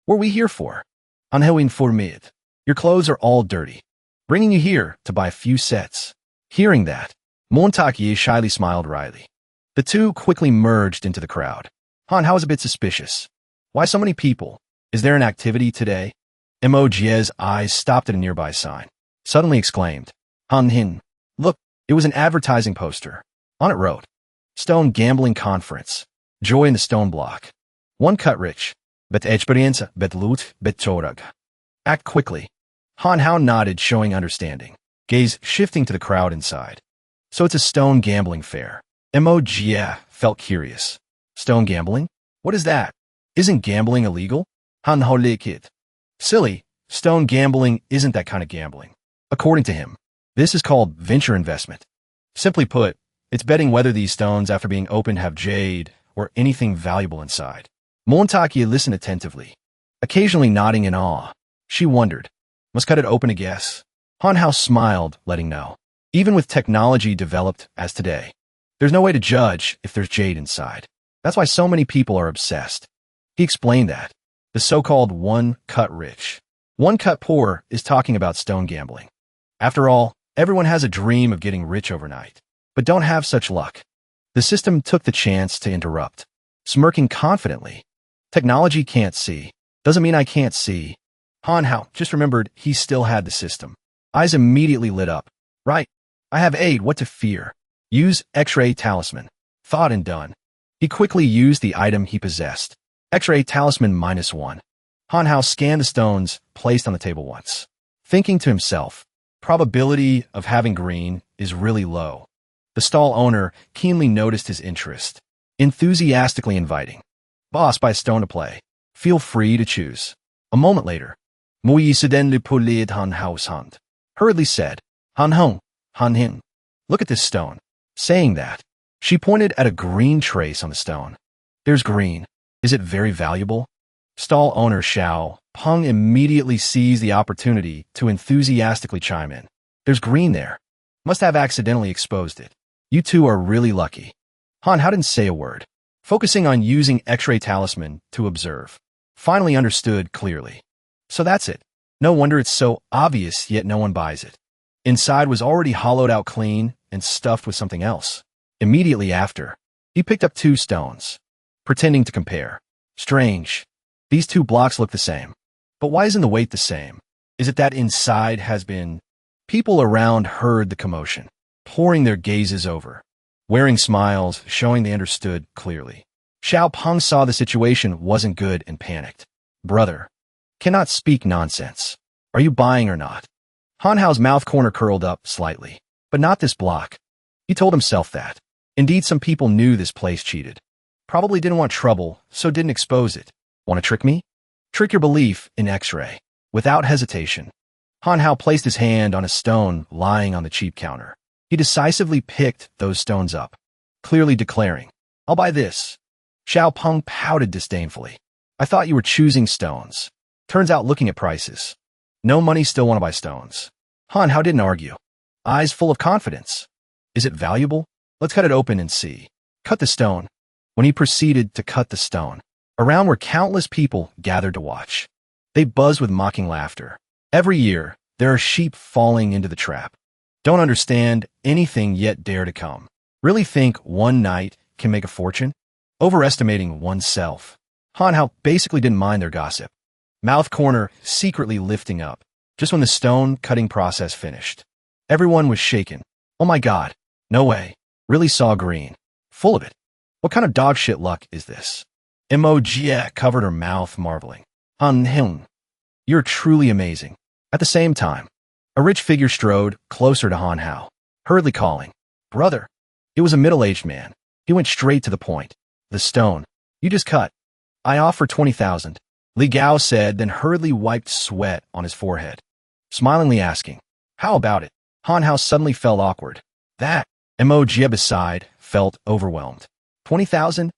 What are we here for? Han Heung informed. Your clothes are all dirty. Bringing you here to buy a few sets. Hearing that, Montaki shyly smiled wryly. The two quickly merged into the crowd. Han Hao was a bit suspicious. Why so many people? Is there an activity today? Mo Jia's eyes stopped at a nearby sign. Suddenly exclaimed. Han Hin. Look, it was an advertising poster. On it wrote, Stone Gambling Conference. Joy in the Stone Block. One cut rich. Bet experienza, bet loot, bet chorag. Act quickly. Han Hao nodded, showing understanding, gaze shifting to the crowd inside. So it's a stone gambling fair. Mo Jia felt curious. Stone gambling? What is that? Isn't gambling illegal? Han Ho Likit. Silly, stone gambling isn't that kind of gambling. According to him, this is called venture investment. Simply put, it's betting whether these stones after being opened have jade or anything valuable inside. Montaki listened attentively, occasionally nodding in awe. She wondered, must cut it open to guess. Han Hao smiled, letting know. Even with technology developed as today, there's no way to judge if there's jade inside. That's why so many people are obsessed. He explained that. The so-called one cut rich. One cut poor is talking about stone gambling. After all, everyone has a dream of getting rich overnight, but don't have such luck. The system took the chance to interrupt, smirking confidently. Technology can't see. Doesn't mean I can't see. Han Hao just remembered he still had the system. Eyes immediately lit up. Right. I have aid. What to fear? Use X-ray talisman. Thought and done. He quickly used the item he possessed. X-ray talisman -1. Han Hao scanned the stones placed on the table once, thinking to himself, probability of having green is really low. The stall owner keenly noticed his interest, enthusiastically inviting. Boss, buy a stone to play. Feel free to choose. A moment later, Mo Jia le polid Han Hao's hand, hurriedly said, Han Hong, Han Hin. Look at this stone. Saying that, she pointed at a green trace on the stone. There's green. Is it very valuable? Stall owner Xiao Peng immediately seized the opportunity to enthusiastically chime in. There's green there. Must have accidentally exposed it. You two are really lucky. Han Hao didn't say a word, focusing on using X-ray talisman to observe. Finally understood clearly. So that's it. No wonder it's so obvious, yet no one buys it. Inside was already hollowed out clean and stuffed with something else. Immediately after, he picked up 2 stones, pretending to compare. Strange. These 2 blocks look the same. But why isn't the weight the same? Is it that inside has been... People around heard the commotion, pouring their gazes over, wearing smiles, showing they understood clearly. Xiao Peng saw the situation wasn't good and panicked. Brother, cannot speak nonsense. Are you buying or not? Han Hao's mouth corner curled up slightly, but not this block. He told himself that. Indeed, some people knew this place cheated. Probably didn't want trouble, so didn't expose it. Want to trick me? Trick your belief in X-ray. Without hesitation, Han Hao placed his hand on a stone lying on the cheap counter. He decisively picked those stones up, clearly declaring, I'll buy this. Xiao Peng pouted disdainfully. I thought you were choosing stones. Turns out looking at prices. No money, still want to buy stones. Han Hao didn't argue. Eyes full of confidence. Is it valuable? Let's cut it open and see. Cut the stone. When he proceeded to cut the stone, around were countless people gathered to watch. They buzzed with mocking laughter. Every year, there are sheep falling into the trap. Don't understand anything yet dare to come. Really think one night can make a fortune? Overestimating oneself. Han Hao basically didn't mind their gossip. Mouth corner secretly lifting up, just when the stone cutting process finished. Everyone was shaken. Oh my god. No way. Really saw green. Full of it. What kind of dog shit luck is this? Mo Jia covered her mouth, marveling. Han Hung. You're truly amazing. At the same time, a rich figure strode closer to Han Hao, hurriedly calling, Brother. It was a middle-aged man. He went straight to the point. The stone. You just cut. I offer 20,000. Li Gao said, then hurriedly wiped sweat on his forehead, smilingly asking, How about it? Han Hao suddenly felt awkward. That, Mo Jia beside, felt overwhelmed. 20,000?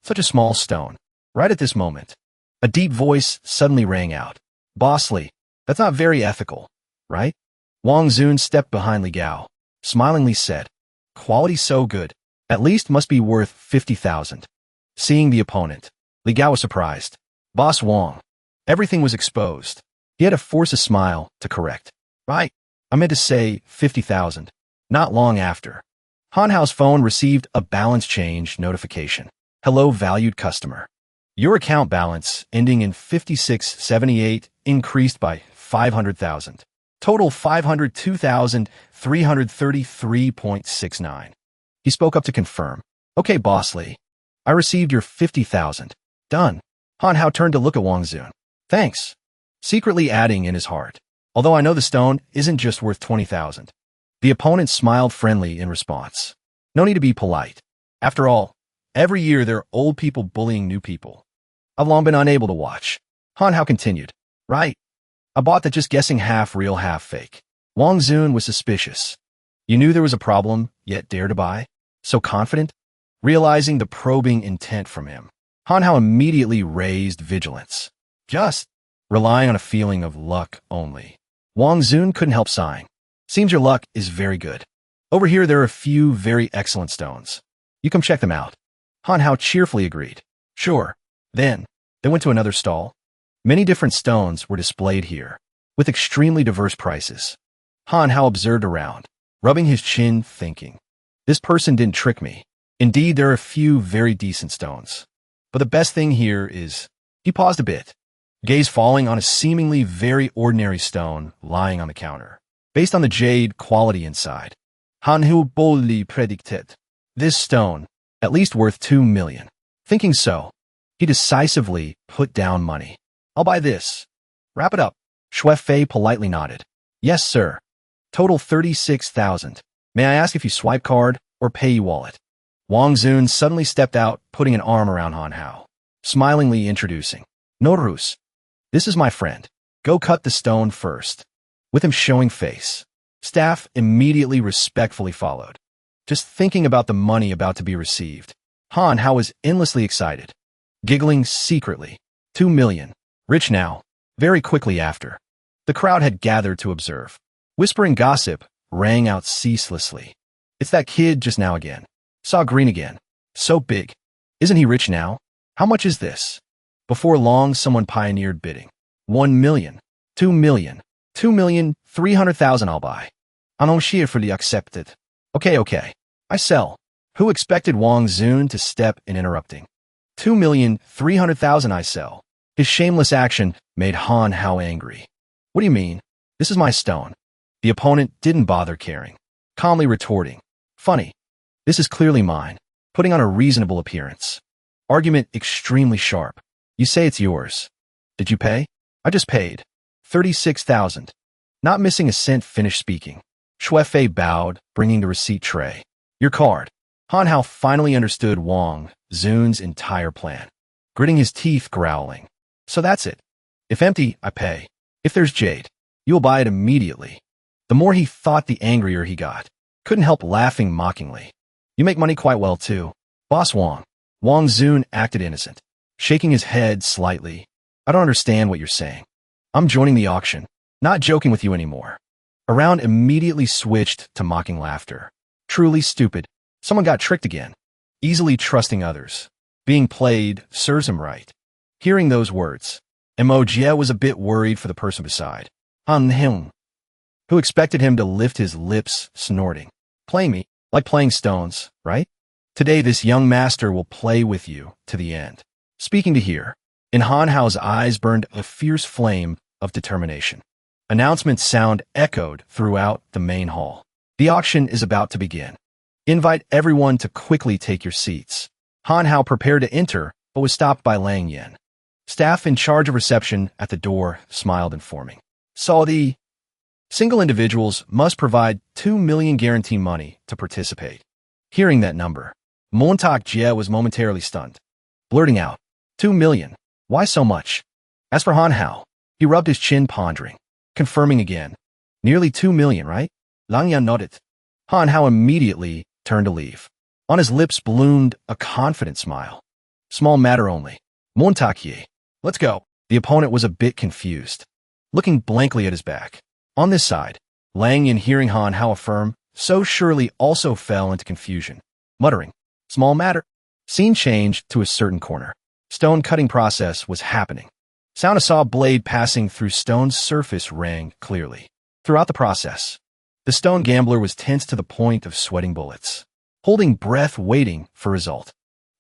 Such a small stone. Right at this moment, a deep voice suddenly rang out. Boss Li, that's not very ethical, right? Wang Zun stepped behind Li Gao, smilingly said, Quality so good. At least must be worth 50,000. Seeing the opponent, Li Gao was surprised. Boss Wang. Everything was exposed. He had to force a smile to correct. Right. I meant to say 50,000. Not long after, Han Hao's phone received a balance change notification. Hello, valued customer. Your account balance, ending in 5678, increased by 500,000. Total 502,333.69. He spoke up to confirm. Okay, Boss Li. I received your 50,000. Done. Han Hao turned to look at Wang Zun. Thanks. Secretly adding in his heart. Although I know the stone isn't just worth 20,000. The opponent smiled friendly in response. No need to be polite. After all, every year there are old people bullying new people. I've long been unable to watch. Han Hao continued. Right. I bought that just guessing half real, half fake. Wang Zun was suspicious. You knew there was a problem, yet dared to buy? So confident? Realizing the probing intent from him, Han Hao immediately raised vigilance. Just relying on a feeling of luck only. Wang Zun couldn't help sighing. Seems your luck is very good. Over here there are a few very excellent stones. You come check them out. Han Hao cheerfully agreed. Sure. Then, they went to another stall. Many different stones were displayed here, with extremely diverse prices. Han Hao observed around, rubbing his chin, thinking, this person didn't trick me. Indeed, there are a few very decent stones. But the best thing here is, he paused a bit, gaze falling on a seemingly very ordinary stone lying on the counter. Based on the jade quality inside, Han Hao boldly predicted, this stone, at least worth 2 million. Thinking so, he decisively put down money. I'll buy this. Wrap it up. Shui Fei politely nodded. Yes, sir. Total 36,000. May I ask if you swipe card or pay e-wallet? Wang Zun suddenly stepped out, putting an arm around Han Hao, smilingly introducing. Norus. This is my friend. Go cut the stone first. With him showing face, staff immediately respectfully followed. Just thinking about the money about to be received, Han Hao was endlessly excited, giggling secretly. 2 million. Rich now. Very quickly after, the crowd had gathered to observe. Whispering gossip rang out ceaselessly. It's that kid just now again. Saw green again. So big. Isn't he rich now? How much is this? Before long, someone pioneered bidding. 1 million. 2 million. 2,300,000 I'll buy. Aniclimax accepted. Okay. I sell. Who expected Wang Zun to step in interrupting? 2,300,000 I sell. His shameless action made Han Hao angry. What do you mean? This is my stone. The opponent didn't bother caring, calmly retorting. Funny. This is clearly mine, putting on a reasonable appearance. Argument extremely sharp. You say it's yours. Did you pay? I just paid. 36,000. Not missing a cent finished speaking. Shui Fei bowed, bringing the receipt tray. Your card. Han Hao finally understood Wang Zun's entire plan, gritting his teeth, growling. So that's it. If empty, I pay. If there's jade, you'll buy it immediately. The more he thought, the angrier he got. Couldn't help laughing mockingly. You make money quite well, too. Boss Wang. Wang Zun acted innocent, shaking his head slightly. I don't understand what you're saying. I'm joining the auction. Not joking with you anymore. Around immediately switched to mocking laughter. Truly stupid. Someone got tricked again. Easily trusting others. Being played serves him right. Hearing those words, Mo Jia was a bit worried for the person beside. Han Hung, who expected him to lift his lips, snorting. Play me, like playing stones, right? Today this young master will play with you to the end. Speaking to here, In Han Hao's eyes burned a fierce flame of determination. Announcement sound echoed throughout the main hall. The auction is about to begin. Invite everyone to quickly take your seats. Han Hao prepared to enter, but was stopped by Lang Yen. Staff in charge of reception at the door smiled, informing. So the single individuals must provide 2 million guarantee money to participate. Hearing that number, Mo Jia was momentarily stunned, blurting out, 2 million? Why so much? As for Han Hao, he rubbed his chin, pondering, confirming again. Nearly 2 million, right? Lang Yan nodded. Han Hao immediately turned to leave. On his lips bloomed a confident smile. Small matter only. Mo Jia, let's go. The opponent was a bit confused, looking blankly at his back. On this side, Lang Yan, hearing Han Hao affirm, so surely also fell into confusion, muttering, small matter. Scene changed to a certain corner. Stone cutting process was happening. Sound of saw blade passing through stone's surface rang clearly. Throughout the process, the stone gambler was tense to the point of sweating bullets, holding breath waiting for result.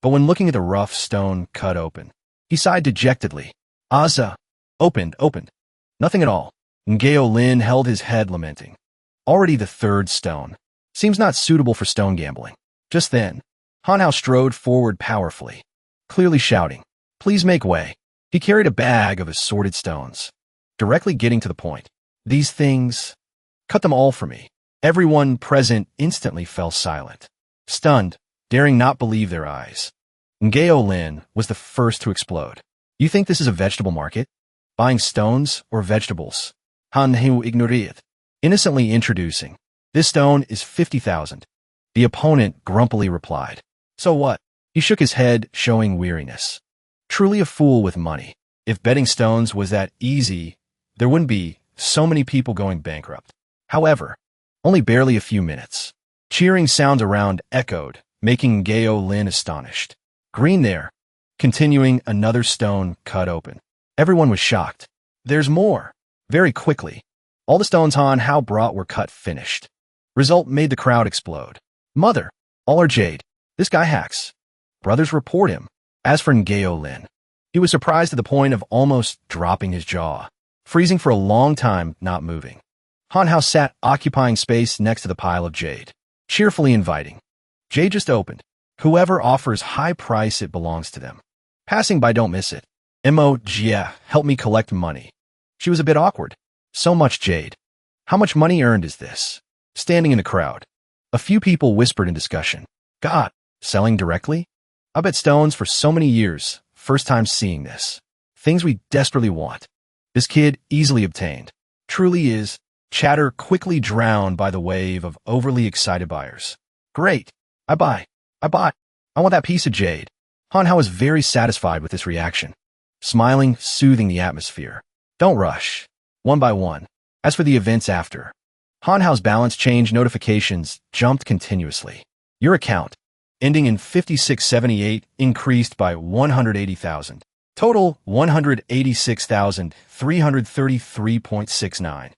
But when looking at the rough stone cut open, he sighed dejectedly. Aza, opened. Nothing at all. Ngao Lin held his head, lamenting. Already the third stone. Seems not suitable for stone gambling. Just then, Han Hao strode forward powerfully, clearly shouting, please make way. He carried a bag of assorted stones, directly getting to the point. These things, cut them all for me. Everyone present instantly fell silent, stunned, daring not believe their eyes. Ngao Lin was the first to explode. You think this is a vegetable market? Buying stones or vegetables? Han Hao ignored, innocently introducing. This stone is 50,000. The opponent grumpily replied. So what? He shook his head, showing weariness. Truly a fool with money. If betting stones was that easy, there wouldn't be so many people going bankrupt. However, only barely a few minutes. Cheering sounds around echoed, making Ngao Lin astonished. Green there. Continuing, another stone cut open. Everyone was shocked. There's more. Very quickly, all the stones Han Hao brought were cut finished. Result made the crowd explode. Mother, all are jade. This guy hacks. Brothers report him. As for Ngao Lin, he was surprised to the point of almost dropping his jaw, freezing for a long time, not moving. Han Hao sat occupying space next to the pile of jade, cheerfully inviting. Jade just opened. Whoever offers high price, it belongs to them. Passing by, don't miss it. Mo Jia helped me collect money. She was a bit awkward. So much jade. How much money earned is this? Standing in the crowd, a few people whispered in discussion. God, selling directly? I bet stones for so many years. First time seeing this. Things we desperately want. This kid easily obtained. Truly is. Chatter quickly drowned by the wave of overly excited buyers. Great. I buy. I want that piece of jade. Han Hao was very satisfied with this reaction, smiling, soothing the atmosphere. Don't rush. One by one. As for the events after, Han Hao's balance change notifications jumped continuously. Your account, ending in 5678, increased by 180,000. Total 186,333.69.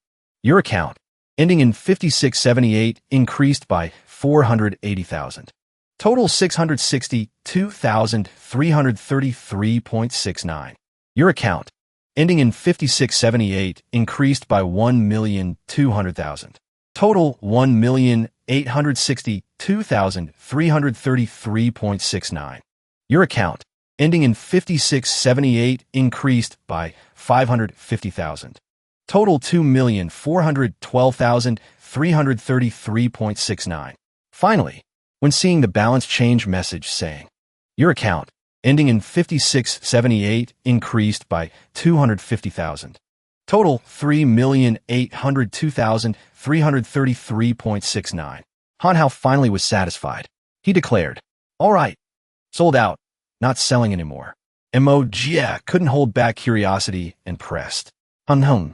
Your account, ending in 5678, increased by 480,000. Total 662,333.69. Your account, ending in 5678, increased by 1,200,000. Total 1,862,333.69. Your account, ending in 5678, increased by 550,000. Total 2,412,333.69. Finally, when seeing the balance change message saying, your account, ending in 5678, increased by 250,000. Total 3,802,333.69. Han Hao finally was satisfied. He declared, all right, sold out, not selling anymore. Mo Jia couldn't hold back curiosity and pressed. How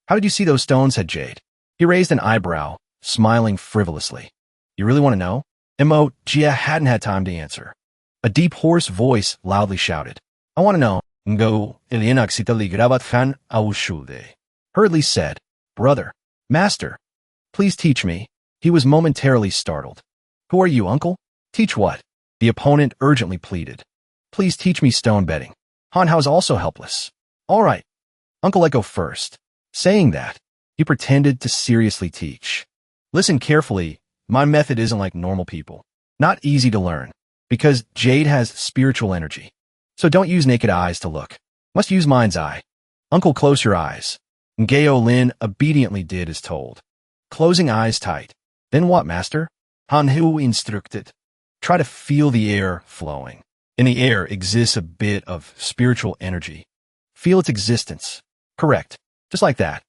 did you see those stones, had Jade? He raised an eyebrow, smiling frivolously. You really want to know? Mo Jia hadn't had time to answer. A deep, hoarse voice loudly shouted, I want to know. Ngo, hurriedly said, brother, master, please teach me. He was momentarily startled. Who are you, uncle? Teach what? The opponent urgently pleaded. Please teach me stone betting. Han Hao is also helpless. All right, Uncle, let go first. Saying that, he pretended to seriously teach. Listen carefully, my method isn't like normal people. Not easy to learn, because Jade has spiritual energy. So don't use naked eyes to look. Must use mind's eye. Uncle, close your eyes. Ngao Lin obediently did as told. Closing eyes tight. Then what, master? Han Hu instructed. Try to feel the air flowing. In the air exists a bit of spiritual energy. Feel its existence. Correct. Just like that.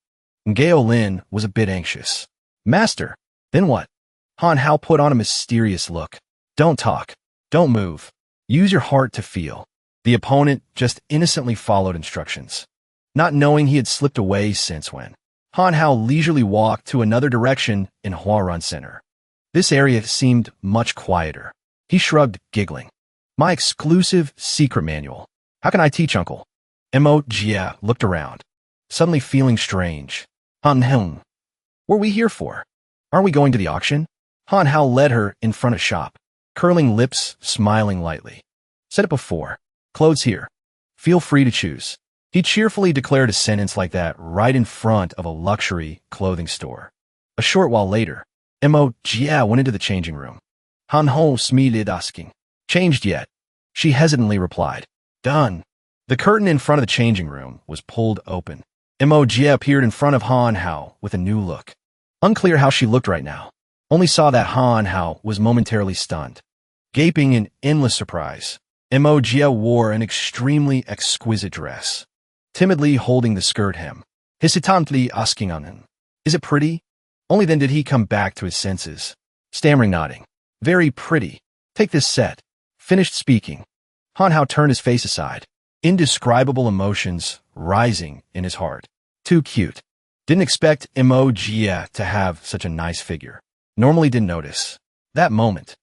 Ngao Lin was a bit anxious. Master, then what? Han Hao put on a mysterious look. Don't talk. Don't move. Use your heart to feel. The opponent just innocently followed instructions, not knowing he had slipped away since when. Han Hao leisurely walked to another direction in Huarun Center. This area seemed much quieter. He shrugged, giggling. My exclusive secret manual. How can I teach, Uncle? Mo Jia looked around, suddenly feeling strange. Han Hung. What are we here for? Aren't we going to the auction? Han Hao led her in front of shop, curling lips, smiling lightly. Said it before. Clothes here. Feel free to choose. He cheerfully declared a sentence like that right in front of a luxury clothing store. A short while later, Mo Jia went into the changing room. Han Ho smiled, asking, Changed yet? She hesitantly replied, Done. The curtain in front of the changing room was pulled open. Mo Jia appeared in front of Han Hao with a new look. Unclear how she looked right now. Only saw that Han Hao was momentarily stunned. Gaping in endless surprise, Mo Jia wore an extremely exquisite dress, timidly holding the skirt hem, hesitantly asking on him, Is it pretty? Only then did he come back to his senses, stammering, nodding. Very pretty. Take this set. Finished speaking. Han Hao turned his face aside, indescribable emotions rising in his heart. Too cute. Didn't expect Mo Jia to have such a nice figure. Normally didn't notice. That moment.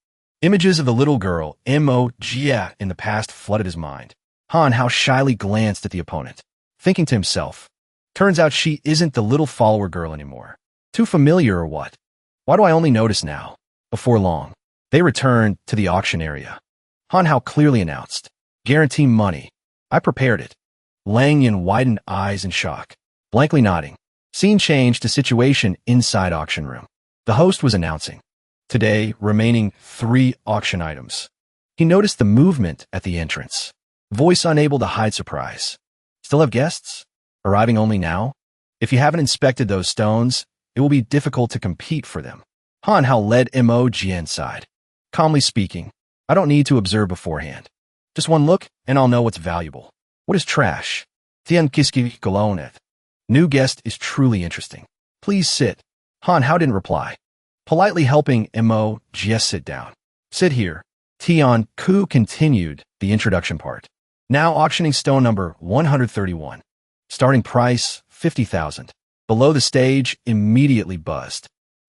Images of the little girl, Mo Jia, in the past flooded his mind. Han Hao shyly glanced at the opponent, thinking to himself, turns out she isn't the little follower girl anymore. Too familiar or what? Why do I only notice now? Before long, they returned to the auction area. Han Hao clearly announced, Guarantee money. I prepared it. Lang Yin widened eyes in shock, blankly nodding. Scene changed to situation inside auction room. The host was announcing, today, remaining 3 auction items. He noticed the movement at the entrance, voice unable to hide surprise. Still have guests? Arriving only now? If you haven't inspected those stones, it will be difficult to compete for them. Han Hao led Mo Jia inside. Calmly speaking, I don't need to observe beforehand. Just one look, and I'll know what's valuable. What is trash? Tian Kiski Galonet. New guest is truly interesting. Please sit. Han Hao didn't reply, politely helping Mo Jia sit down. Sit here. Tian Ku continued the introduction part. Now auctioning stone number 131. Starting price, 50,000. Below the stage, immediately buzzed.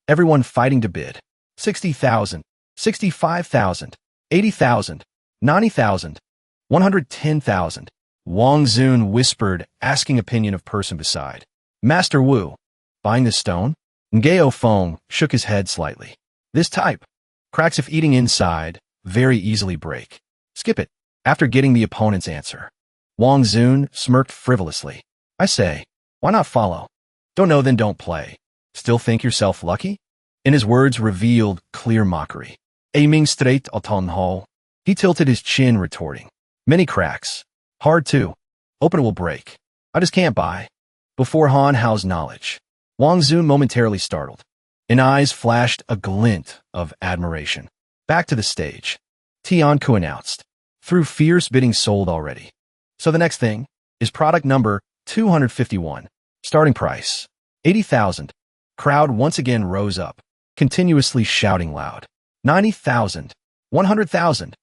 Everyone fighting to bid. 60,000, 65,000, 80,000, 90,000, 110,000. Wang Zun whispered, asking opinion of person beside. Master Wu, buying this stone? Ngao Feng shook his head slightly. This type. Cracks if eating inside, very easily break. Skip it. After getting the opponent's answer, Wang Zun smirked frivolously. I say, why not follow? Don't know, then don't play. Still think yourself lucky? In his words revealed clear mockery. Aiming straight at Han Hao, he tilted his chin, retorting. Many cracks. Hard too. Open it will break. I just can't buy. Before Han Hao's knowledge, Wang Zun momentarily startled. In eyes flashed a glint of admiration. Back to the stage. Tian Ku announced. Through fierce bidding sold already. So the next thing is product number 251. Starting price, 80,000. Crowd once again rose up, continuously shouting loud. 90,000. 100,000.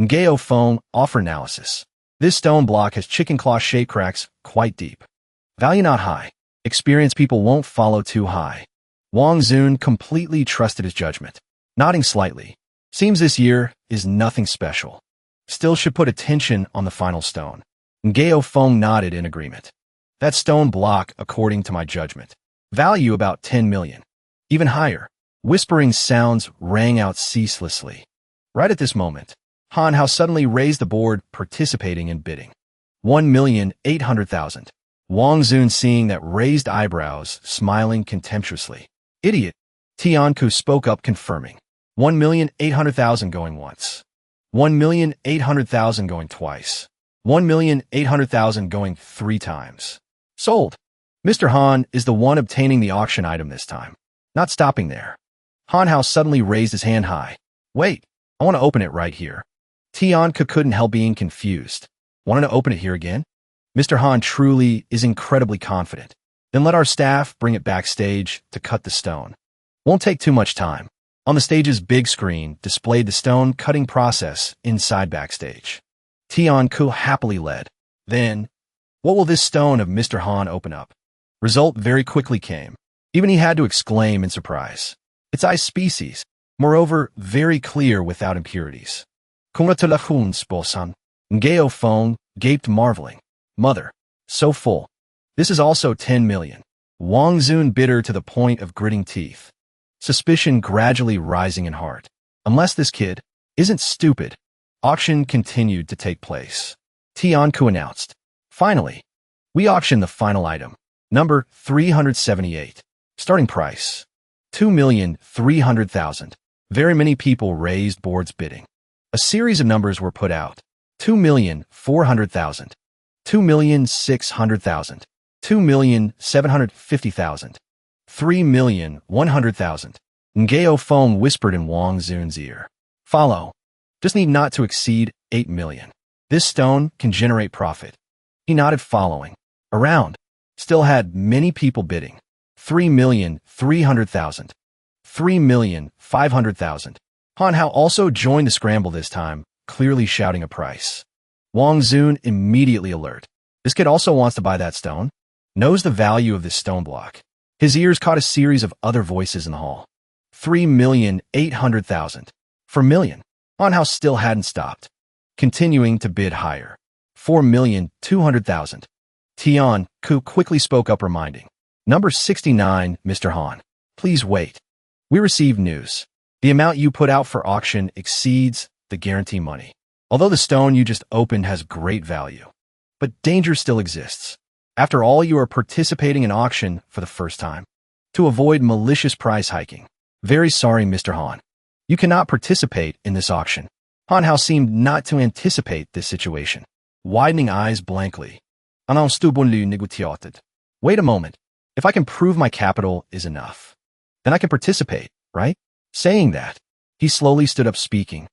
Ngao Feng offer analysis. This stone block has chicken claw shape cracks quite deep. Value not high. Experienced people won't follow too high. Wang Zun completely trusted his judgment, nodding slightly. Seems this year is nothing special. Still should put attention on the final stone. Ngao Feng nodded in agreement. That stone block, according to my judgment. Value about 10 million. Even higher. Whispering sounds rang out ceaselessly. Right at this moment, Han Hao suddenly raised the board, participating in bidding. 1,800,000. Wang Zun, seeing that raised eyebrows, smiling contemptuously. Idiot. Tianku spoke up, confirming. 1,800,000 going once. 1,800,000 going twice. 1,800,000 going 3 times. Sold. Mr. Han is the one obtaining the auction item this time. Not stopping there. Han Hao suddenly raised his hand high. Wait, I want to open it right here. Tianku couldn't help being confused. Wanted to open it here again? Mr. Han truly is incredibly confident. Then let our staff bring it backstage to cut the stone. Won't take too much time. On the stage's big screen displayed the stone cutting process inside backstage. Tianku happily led. Then, what will this stone of Mr. Han open up? Result very quickly came. Even he had to exclaim in surprise. It's ice species. Moreover, very clear without impurities. Congratulations, Bosan. Ngao Fong gaped, marveling. Mother, so full. This is also 10 million. Wang Zun bitter to the point of gritting teeth. Suspicion gradually rising in heart. Unless this kid isn't stupid. Auction continued to take place. Tianku announced. Finally, we auctioned the final item. Number 378. Starting price. 2,300,000. Very many people raised boards bidding. A series of numbers were put out. 2,400,000. 2,600,000. 2,750,000. 3,100,000. Ngao Fong whispered in Wang Zun's ear. Follow. Just need not to exceed 8 million. This stone can generate profit. He nodded, following. Around. Still had many people bidding. 3,300,000. 3,500,000. Han Hao also joined the scramble this time, clearly shouting a price. Wang Zun immediately alert. This kid also wants to buy that stone. Knows the value of this stone block. His ears caught a series of other voices in the hall. 3,800,000. For million. Han Hao still hadn't stopped. Continuing to bid higher. 4,200,000. Tianku quickly spoke up, reminding. Number 69, Mr. Han. Please wait. We received news. The amount you put out for auction exceeds the guarantee money. Although the stone you just opened has great value. But danger still exists. After all, you are participating in auction for the first time. To avoid malicious price hiking. Very sorry, Mr. Han. You cannot participate in this auction. Han Hao seemed not to anticipate this situation. Widening eyes blankly. Wait a moment. If I can prove my capital is enough, then I can participate, right? Saying that, he slowly stood up, speaking.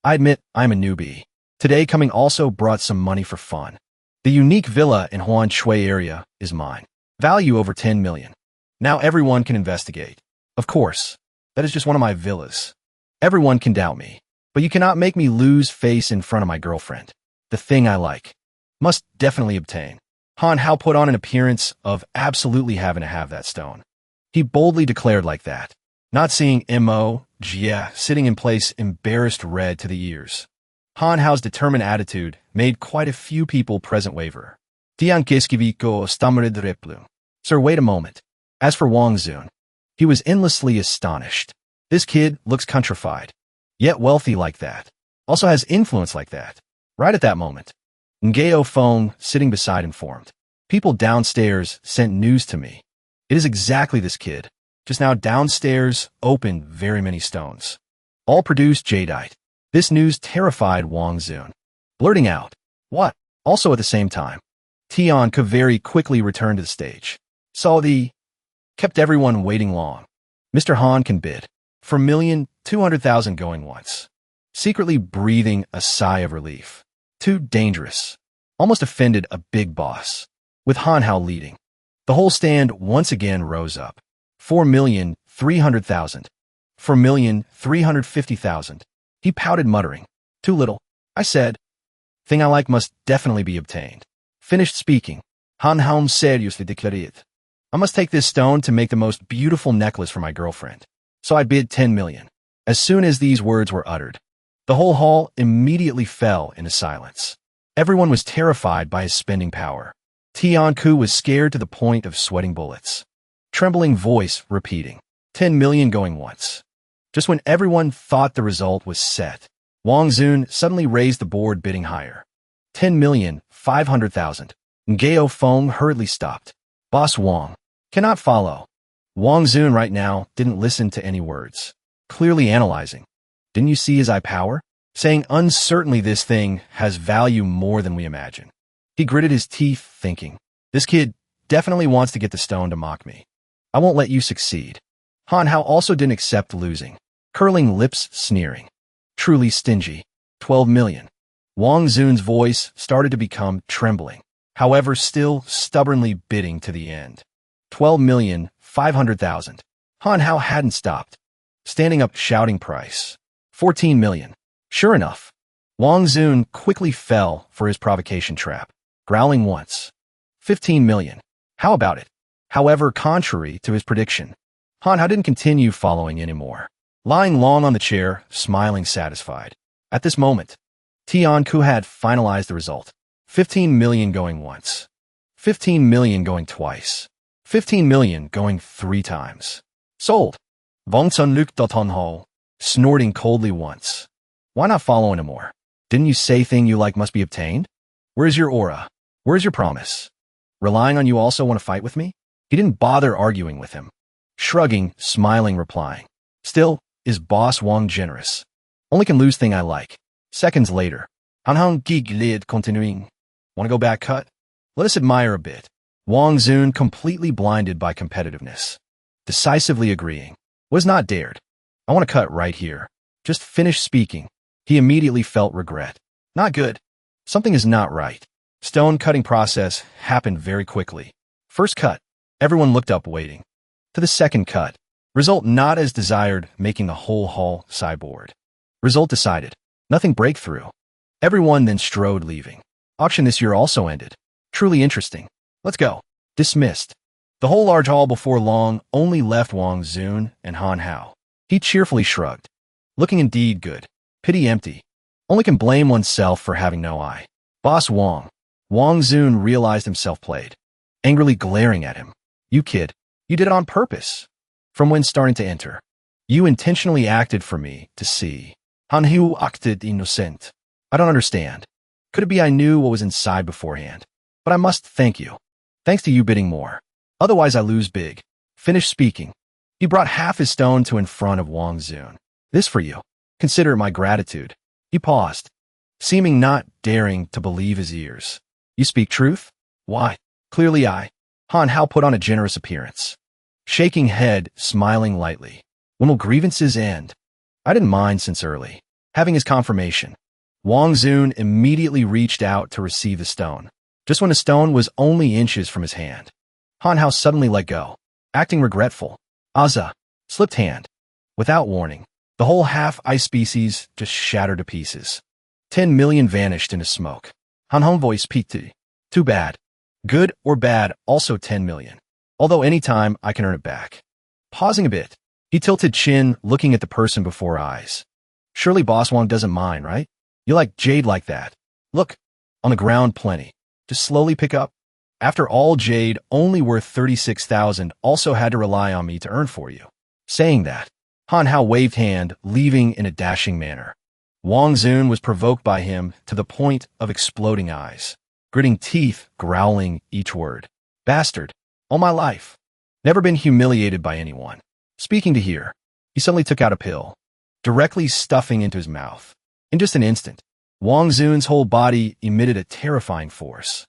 I admit I'm a newbie. Today coming also brought some money for fun. The unique villa in Huan Shui area is mine. Value over 10 million. Now everyone can investigate. Of course, that is just one of my villas. Everyone can doubt me, but you cannot make me lose face in front of my girlfriend. The thing I like. Must definitely obtain. Han Hao put on an appearance of absolutely having to have that stone. He boldly declared like that, not seeing Mo Jia sitting in place, embarrassed red to the ears. Han Hao's determined attitude made quite a few people present waver. Sir, wait a moment. As for Wang Zun, he was endlessly astonished. This kid looks countrified, yet wealthy like that. Also has influence like that. Right at that moment, Ngao Fong, sitting beside, informed. People downstairs sent news to me. It is exactly this kid. Just now downstairs opened very many stones. All produced jadeite. This news terrified Wang Zun. Blurting out, what? Also at the same time, Tianku very quickly returned to the stage. Saw the... Kept everyone waiting long. Mr. Han can bid. For 1,200,000 going once. Secretly breathing a sigh of relief. Too dangerous. Almost offended a big boss. With Han Hao leading. The whole stand once again rose up. 4,300,000. 4,350,000. He pouted, muttering. Too little. I said. Thing I like must definitely be obtained. Finished speaking. Han Hao seriously declared. I must take this stone to make the most beautiful necklace for my girlfriend. So I bid 10 million. As soon as these words were uttered, the whole hall immediately fell into silence. Everyone was terrified by his spending power. Tianku was scared to the point of sweating bullets. Trembling voice repeating, 10 million going once. Just when everyone thought the result was set, Wang Zun suddenly raised the board, bidding higher. 10,500,000. Ngao Fong hurriedly stopped. Boss Wong. Cannot follow. Wang Zun right now didn't listen to any words. Clearly analyzing. Didn't you see his eye power? Saying uncertainly this thing has value more than we imagine. He gritted his teeth, thinking, this kid definitely wants to get the stone to mock me. I won't let you succeed. Han Hao also didn't accept losing. Curling lips, sneering. Truly stingy. 12 million. Wang Zun's voice started to become trembling. However, still stubbornly bidding to the end. 12,500,000. Han Hao hadn't stopped. Standing up, shouting price. 14 million. Sure enough, Wang Zun quickly fell for his provocation trap, growling once. 15 million. How about it? However, contrary to his prediction, Han Hao didn't continue following anymore. Lying long on the chair, smiling satisfied. At this moment, Tian Ku had finalized the result. 15 million going once. 15 million going twice. 15 million going 3 times. Sold. Vong Sun Luke Doton Ho, snorting coldly once. Why not follow anymore? Didn't you say thing you like must be obtained? Where's your aura? Where's your promise? Relying on you also want to fight with me? He didn't bother arguing with him. Shrugging, smiling, replying. Still, is Boss Wang generous? Only can lose thing I like. Seconds later. Han Hong Geek Lid continuing. Want to go back cut? Let us admire a bit. Wang Zun completely blinded by competitiveness. Decisively agreeing. Was not dared. I want to cut right here. Just finish speaking. He immediately felt regret. Not good. Something is not right. Stone cutting process happened very quickly. First cut. Everyone looked up waiting. To the second cut. Result not as desired, making the whole hall sideboard. Result decided. Nothing breakthrough. Everyone then strode leaving. Auction this year also ended. Truly interesting. Let's go. Dismissed. The whole large hall before long only left Wang Zun and Han Hao. He cheerfully shrugged. Looking indeed good. Pity empty. Only can blame oneself for having no eye. Boss Wang. Wang Zun realized himself played. Angrily glaring at him. You kid. You did it on purpose. From when starting to enter. You intentionally acted for me to see. Han Hu acted innocent. I don't understand. Could it be I knew what was inside beforehand? But I must thank you. Thanks to you bidding more. Otherwise I lose big. Finished speaking. He brought half his stone to in front of Wang Zun. This for you. Consider my gratitude. He paused, seeming not daring to believe his ears. You speak truth? Why? Clearly I. Han Hao put on a generous appearance. Shaking head, smiling lightly. When will grievances end? I didn't mind since early. Having his confirmation. Wang Zun immediately reached out to receive the stone. Just when the stone was only inches from his hand. Han Hao suddenly let go, acting regretful. Azza. Slipped hand. Without warning. The whole half-ice species just shattered to pieces. 10 million vanished into smoke. Han Hong voice peaked. Too bad. Good or bad, also 10 million. Although any time I can earn it back. Pausing a bit, he tilted chin, looking at the person before eyes. Surely Boss Wang doesn't mind, right? You like jade like that. Look, on the ground plenty. Just slowly pick up. After all, jade, only worth 36,000, also had to rely on me to earn for you. Saying that, Han Hao waved hand, leaving in a dashing manner. Wang Zun was provoked by him to the point of exploding eyes. Gritting teeth, growling each word. Bastard. All my life. Never been humiliated by anyone. Speaking to here, he suddenly took out a pill, directly stuffing into his mouth. In just an instant, Wang Zun's whole body emitted a terrifying force.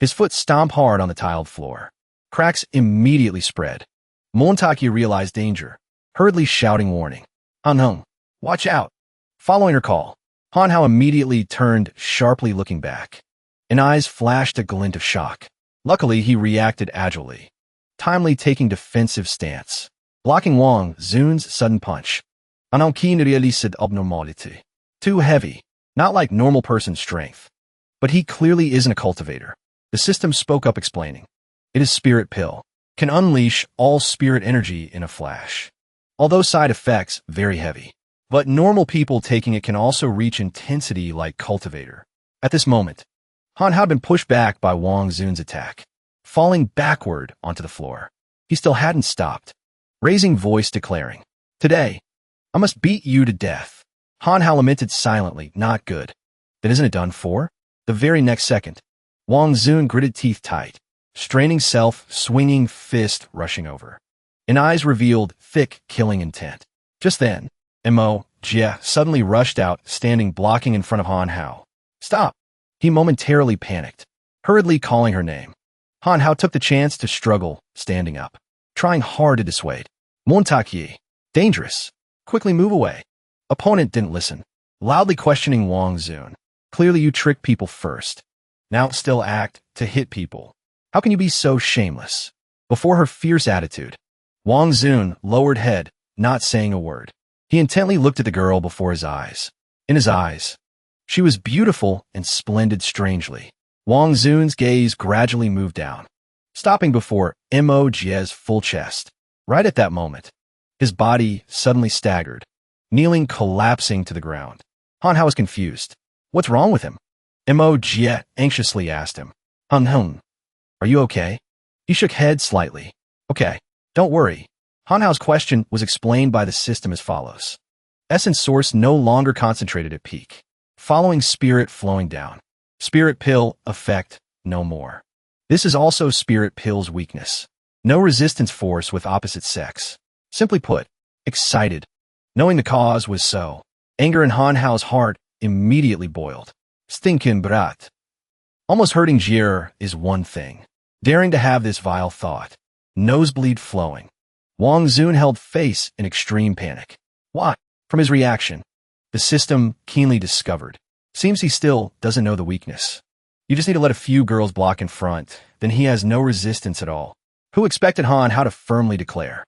His foot stomped hard on the tiled floor. Cracks immediately spread. Montaki realized danger, hurriedly shouting warning. Han Hung, watch out. Following her call, Han Hao immediately turned, sharply looking back. In eyes flashed a glint of shock. Luckily, he reacted agilely, timely taking defensive stance, blocking Wang Zun's sudden punch. An aucune réalisée abnormalité. Too heavy, not like normal person's strength. But he clearly isn't a cultivator. The system spoke up explaining. It is spirit pill. Can unleash all spirit energy in a flash. Although side effects, very heavy. But normal people taking it can also reach intensity like cultivator. At this moment, Han had been pushed back by Wang Zun's attack, falling backward onto the floor. He still hadn't stopped, raising voice declaring, Today, I must beat you to death. Han Hao lamented silently, not good. Then isn't it done for? The very next second, Wang Zun gritted teeth tight, straining self, swinging fist rushing over. And eyes revealed thick, killing intent. Just then, Mo Jia suddenly rushed out, standing blocking in front of Han Hao. Stop! He momentarily panicked, hurriedly calling her name. Han Hao took the chance to struggle, standing up, trying hard to dissuade. Montakie, dangerous. Quickly move away. Opponent didn't listen, loudly questioning Wang Zun. Clearly you tricked people first. Now still act to hit people. How can you be so shameless? Before her fierce attitude, Wang Zun lowered head, not saying a word. He intently looked at the girl before his eyes. In his eyes, she was beautiful and splendid strangely. Wang Zun's gaze gradually moved down, stopping before Mo Jia's full chest. Right at that moment, his body suddenly staggered, kneeling, collapsing to the ground. Han Hao was confused. What's wrong with him? Mo Jia anxiously asked him. Hun, are you okay? He shook head slightly. Okay, don't worry. Han Hao's question was explained by the system as follows. Essence source no longer concentrated at peak. Following spirit flowing down. Spirit pill effect no more. This is also spirit pill's weakness. No resistance force with opposite sex. Simply put, excited. Knowing the cause was so. Anger in Han Hao's heart immediately boiled. Stinkin' brat. Almost hurting Jia is one thing. Daring to have this vile thought. Nosebleed flowing. Wang Zun held face in extreme panic. Why? From his reaction, the system keenly discovered. Seems he still doesn't know the weakness. You just need to let a few girls block in front, then he has no resistance at all. Who expected Han Hao to firmly declare?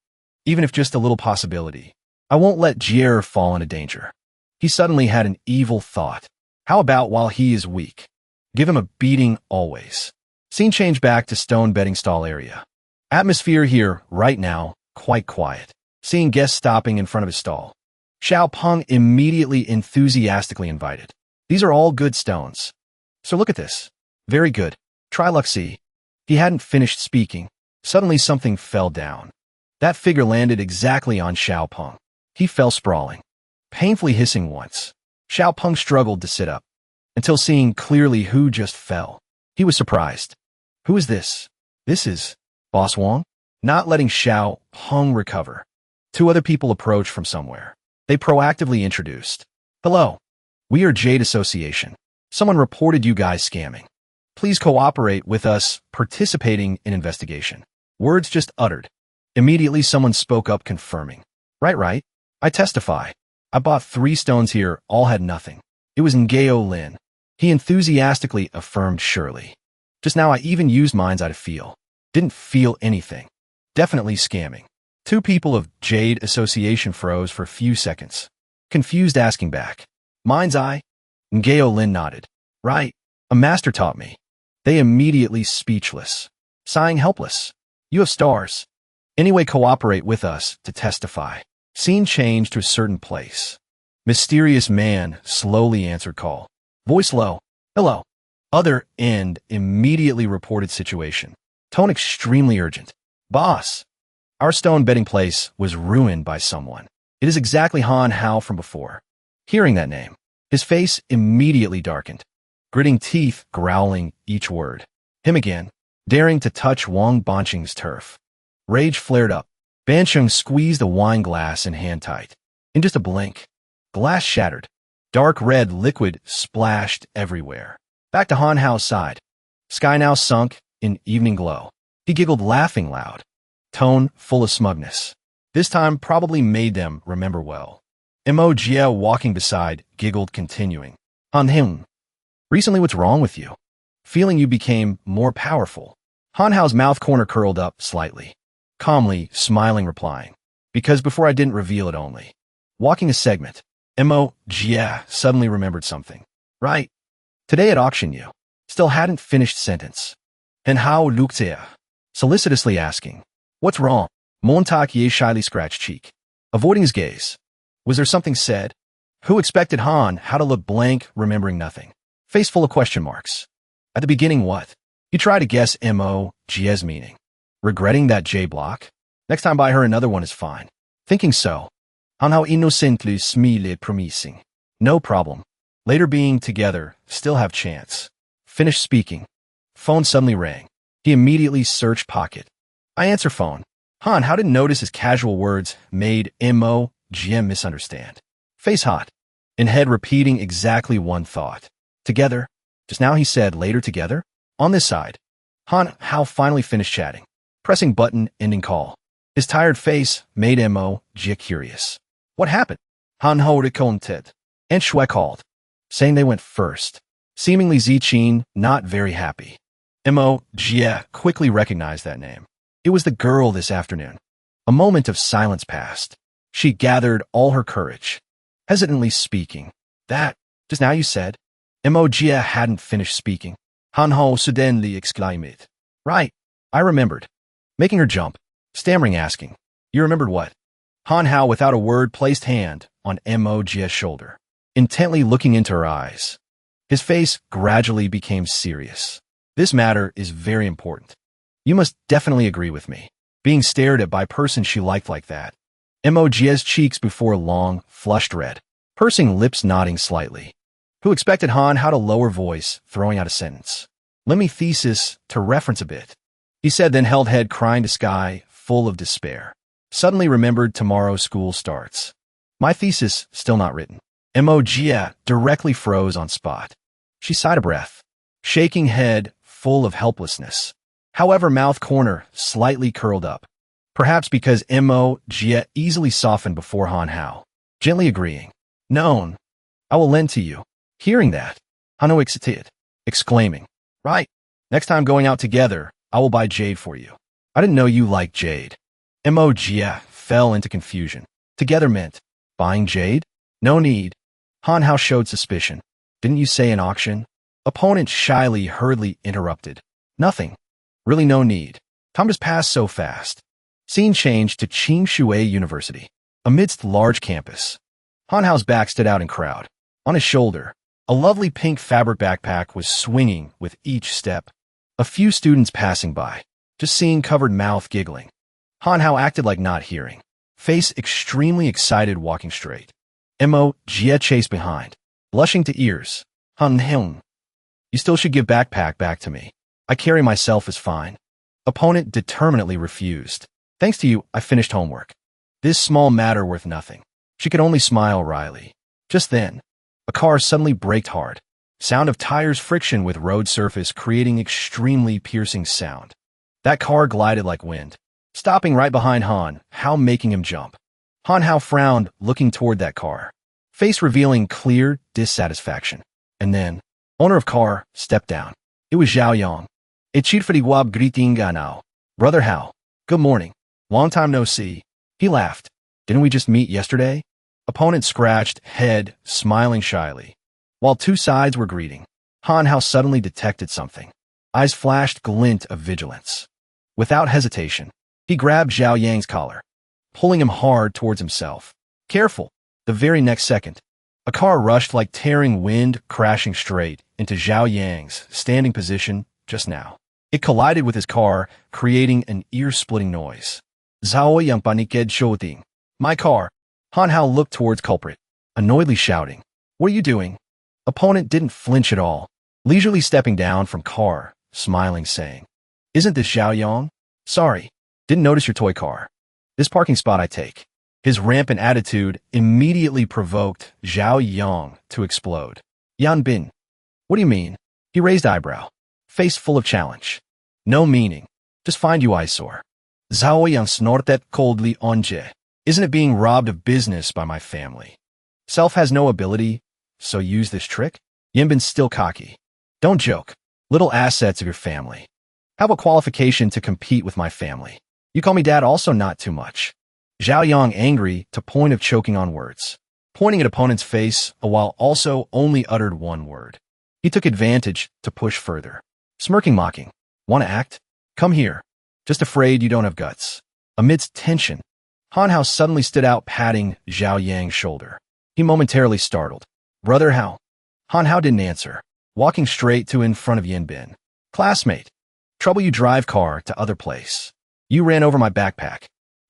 Even if just a little possibility. I won't let Jia fall into danger. He suddenly had an evil thought. How about while he is weak? Give him a beating always. Scene change back to stone betting stall area. Atmosphere here, right now, quite quiet. Seeing guests stopping in front of his stall. Xiao Peng immediately enthusiastically invited. These are all good stones. So look at this. Very good. Try luck see. He hadn't finished speaking. Suddenly something fell down. That figure landed exactly on Xiao Peng. He fell sprawling, painfully hissing once. Xiao Peng struggled to sit up, until seeing clearly who just fell. He was surprised. Who is this? This is Boss Wang? Not letting Xiao Peng recover. Two other people approached from somewhere. They proactively introduced. Hello. We are Jade Association. Someone reported you guys scamming. Please cooperate with us participating in investigation. Words just uttered. Immediately someone spoke up confirming. Right. I testify. I bought 3 stones here, all had nothing. It was Ngao Lin. He enthusiastically affirmed surely. Just now I even used mind's eye to feel. Didn't feel anything. Definitely scamming. 2 people of Jade Association froze for a few seconds. Confused asking back. Mind's eye? Ngao Lin nodded. Right. A master taught me. They immediately speechless. Sighing helpless. You have stars. Anyway, cooperate with us to testify. Scene changed to a certain place. Mysterious man slowly answered call. Voice low. Hello. Other end immediately reported situation. Tone extremely urgent. Boss. Our stone betting place was ruined by someone. It is exactly Han Hao from before. Hearing that name, his face immediately darkened. Gritting teeth, growling each word. Him again. Daring to touch Wang Banqing's turf. Rage flared up. Banqing squeezed a wine glass in hand tight. In just a blink, glass shattered. Dark red liquid splashed everywhere. Back to Han Hao's side. Sky now sunk in evening glow. He giggled, laughing loud. Tone full of smugness. This time probably made them remember well. Mo Jia walking beside giggled, continuing. Han Hing. Recently what's wrong with you? Feeling you became more powerful. Han Hao's mouth corner curled up slightly. Calmly, smiling, replying. Because before I didn't reveal it only. Walking a segment. Mo Jia suddenly remembered something. Right. Today at auction you. Still hadn't finished sentence. And how looked solicitously asking. What's wrong? Montakie shyly scratched cheek. Avoiding his gaze. Was there something said? Who expected Han Hao to look blank, remembering nothing? Face full of question marks. At the beginning what? He tried to guess Mo Jia's meaning. Regretting that J block? Next time buy her another one is fine. Thinking so. Han Hao innocently smiled, promising. No problem. Later being together, still have chance. Finished speaking. Phone suddenly rang. He immediately searched pocket. I answer phone. Han, how didn't notice his casual words made Mo Jia misunderstand. Face hot. In head repeating exactly one thought. Together. Just now he said later together. On this side. Han Hao finally finished chatting. Pressing button, ending call. His tired face made Mo Jia curious. What happened? Han Ho recounted. And Shui called, saying they went first. Seemingly Zichin not very happy. Mo Jia quickly recognized that name. It was the girl this afternoon. A moment of silence passed. She gathered all her courage. Hesitantly speaking. That, just now you said. Mo Jia hadn't finished speaking. Han Ho suddenly exclaimed. Right, I remembered. Making her jump, stammering asking. You remembered what? Han Hao without a word placed hand on Mo Jia's shoulder, intently looking into her eyes. His face gradually became serious. This matter is very important. You must definitely agree with me. Being stared at by a person she liked like that. Mo Jia's cheeks before long, flushed red, pursing lips nodding slightly. Who expected Han Hao to lower voice, throwing out a sentence. Let me thesis to reference a bit. He said, then held head crying to sky, full of despair. Suddenly remembered tomorrow school starts. My thesis still not written. Mo Jia directly froze on spot. She sighed a breath, shaking head, full of helplessness. However, mouth corner slightly curled up. Perhaps because Mo Jia easily softened before Han Hao, gently agreeing. Known. I will lend to you. Hearing that, Han Hao excited, exclaiming. Right. Next time going out together, I will buy jade for you. I didn't know you liked jade. Mo Jia fell into confusion. Together meant, buying jade? No need. Han Hao showed suspicion. Didn't you say an auction? Opponent hurriedly interrupted. Nothing. Really no need. Time just passed so fast. Scene changed to Tsinghua University. Amidst large campus. Han Hao's back stood out in crowd. On his shoulder, a lovely pink fabric backpack was swinging with each step. A few students passing by, just seeing covered mouth giggling. Han Hao acted like not hearing. Face extremely excited walking straight. Mo Jia chased behind, blushing to ears. Han Hung. You still should give backpack back to me. I carry myself as fine. Opponent determinedly refused. Thanks to you, I finished homework. This small matter worth nothing. She could only smile wryly. Just then, a car suddenly braked hard. Sound of tires friction with road surface creating extremely piercing sound. That car glided like wind, stopping right behind Han Hao, making him jump. Han Hao frowned, looking toward that car, face revealing clear dissatisfaction. And then, owner of car stepped down. It was Zhao Yang. A cheerfully wab greeting now. Brother Hao, good morning. Long time no see. He laughed. Didn't we just meet yesterday? Opponent scratched head, smiling shyly. While two sides were greeting, Han Hao suddenly detected something. Eyes flashed glint of vigilance. Without hesitation, he grabbed Zhao Yang's collar, pulling him hard towards himself. Careful! The very next second, a car rushed like tearing wind, crashing straight into Zhao Yang's standing position just now. It collided with his car, creating an ear-splitting noise. Zhao Yang paniked shouting. My car! Han Hao looked towards culprit, annoyedly shouting. What are you doing? Opponent didn't flinch at all, leisurely stepping down from car, smiling saying, Isn't this Zhao Yang? Sorry, didn't notice your toy car. This parking spot I take. His rampant attitude immediately provoked Zhao Yang to explode. Yan Bin. What do you mean? He raised eyebrow, face full of challenge. No meaning. Just find you eyesore. Zhao Yang snorted coldly on Je. Isn't it being robbed of business by my family? Self has no ability, so use this trick? Yinbin's still cocky. Don't joke. Little assets of your family. Have a qualification to compete with my family. You call me dad also not too much. Zhao Yang angry to point of choking on words, pointing at opponent's face while also only uttered one word. He took advantage to push further. Smirking mocking. Wanna act? Come here. Just afraid you don't have guts. Amidst tension, Han Hao suddenly stood out patting Zhao Yang's shoulder. He momentarily startled. Brother Hao. Han Hao didn't answer, walking straight to in front of Yinbin. Classmate. Trouble you drive car to other place. You ran over my backpack.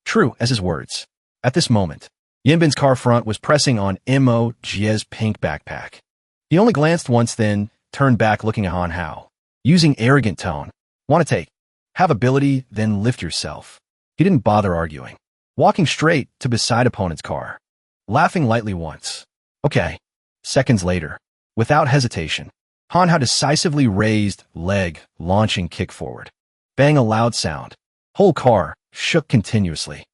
True as his words. At this moment, Yinbin's car front was pressing on Mo Jia's pink backpack. He only glanced once then, turned back looking at Han Hao, using arrogant tone. Want to take? Have ability, then lift yourself. He didn't bother arguing, walking straight to beside opponent's car, laughing lightly once. Okay. Seconds later, without hesitation, Han Hao decisively raised leg, launching kick forward. Bang, a loud sound. Whole car shook continuously.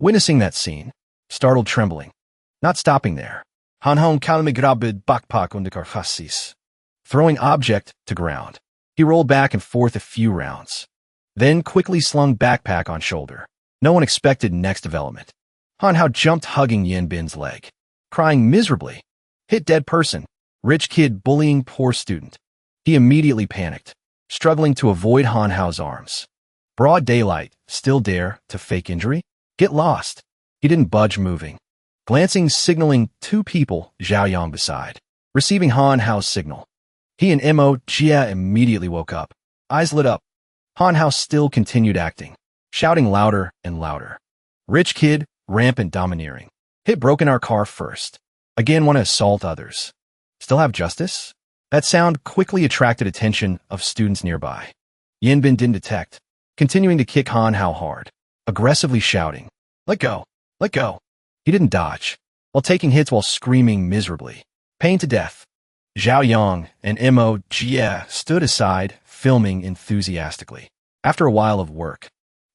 Witnessing that scene, startled, trembling. Not stopping there, Han Hao kalmigrabid bakpak undikar fasis. Throwing object to ground. He rolled back and forth a few rounds, then quickly slung backpack on shoulder. No one expected next development. Han Hao jumped, hugging Yin Bin's leg, crying miserably. Hit dead person. Rich kid bullying poor student. He immediately panicked, struggling to avoid Han Hao's arms. Broad daylight, still dare to fake injury? Get lost. He didn't budge, moving, glancing, signaling two people, Zhao Yang beside, receiving Han Hao's signal. He and Mo Jia immediately woke up, eyes lit up. Han Hao still continued acting, shouting louder and louder. Rich kid, rampant domineering. Hit broken our car first. Again want to assault others. Still have justice? That sound quickly attracted attention of students nearby. Yin Bin didn't detect, continuing to kick Han Hao hard, aggressively shouting, "Let go! Let go!" He didn't dodge, while taking hits while screaming miserably. Pain to death. Zhao Yang and Mo Jia stood aside, filming enthusiastically. After a while of work,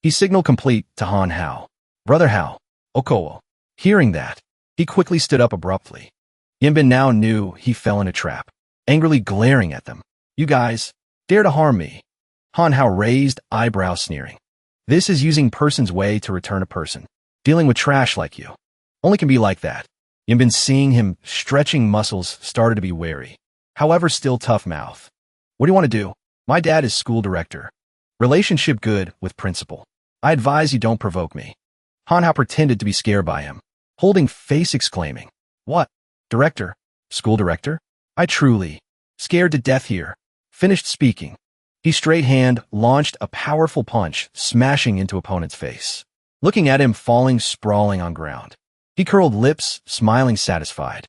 he signaled complete to Han Hao. "Brother Hao, Okowo." Hearing that, he quickly stood up abruptly. Yin Bin now knew he fell in a trap, angrily glaring at them. "You guys dare to harm me?" Han Hao raised eyebrow, sneering. "This is using person's way to return a person. Dealing with trash like you. Only can be like that." Yin Bin, seeing him stretching muscles, started to be wary. However, still tough mouth. "What do you want to do? My dad is school director. Relationship good with principal. I advise you don't provoke me." Han Hao pretended to be scared by him, holding face, exclaiming, "What? Director? School director? I truly scared to death here." Finished speaking, he straight hand launched a powerful punch, smashing into opponent's face. Looking at him falling sprawling on ground, he curled lips, smiling satisfied,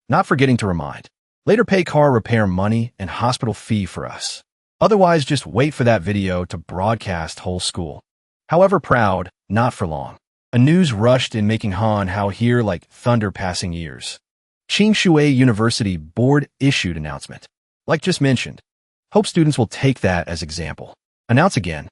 not forgetting to remind, "Later pay car repair money and hospital fee for us. Otherwise just wait for that video to broadcast whole school." However proud, not for long. A news rushed in, making Han Hao hear like thunder passing ears. Tsinghua University Board issued announcement. Like just mentioned, hope students will take that as example. Announce again.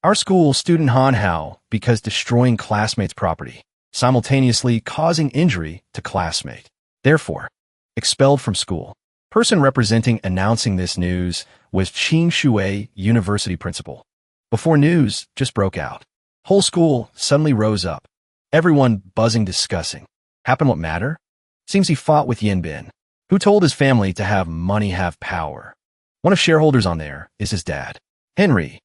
Our school student Han Hao because destroying classmate's property, simultaneously causing injury to classmate. Therefore, expelled from school. Person representing announcing this news was Tsinghua University principal. Before news just broke out, whole school suddenly rose up. Everyone buzzing, discussing. Happen what matter? Seems he fought with Yin Bin, who told his family to have money, have power. One of shareholders on there is his dad, Henry.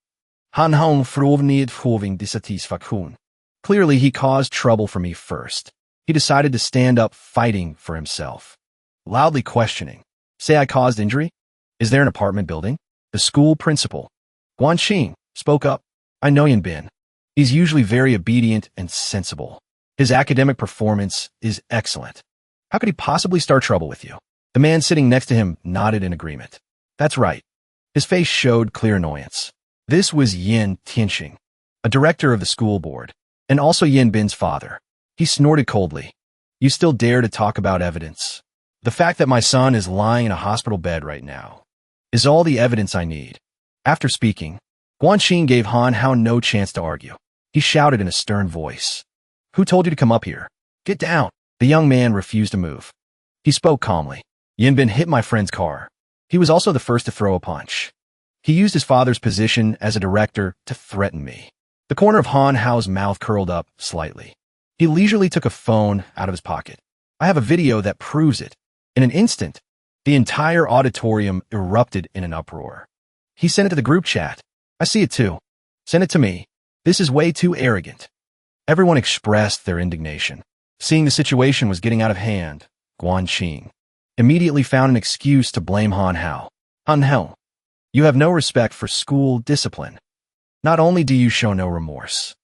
Han Hao frovnid foving dissatisfaction. Clearly he caused trouble for me first. He decided to stand up, fighting for himself. Loudly questioning. "Say I caused injury? Is there an apartment building?" The school principal, Guanxing, spoke up. "I know Yin Bin. He's usually very obedient and sensible. His academic performance is excellent. How could he possibly start trouble with you?" The man sitting next to him nodded in agreement. "That's right." His face showed clear annoyance. This was Yin Tianxing, a director of the school board, and also Yin Bin's father. He snorted coldly. "You still dare to talk about evidence? The fact that my son is lying in a hospital bed right now is all the evidence I need." After speaking, Guanxing gave Han Hao no chance to argue. He shouted in a stern voice, "Who told you to come up here? Get down." The young man refused to move. He spoke calmly. "Yin Bin hit my friend's car. He was also the first to throw a punch. He used his father's position as a director to threaten me." The corner of Han Hao's mouth curled up slightly. He leisurely took a phone out of his pocket. "I have a video that proves it." In an instant, the entire auditorium erupted in an uproar. He sent it to the group chat. "I see it too. Send it to me. This is way too arrogant." Everyone expressed their indignation. Seeing the situation was getting out of hand, Guanxing immediately found an excuse to blame Han Hao. "Han Hao, you have no respect for school discipline. Not only do you show no remorse,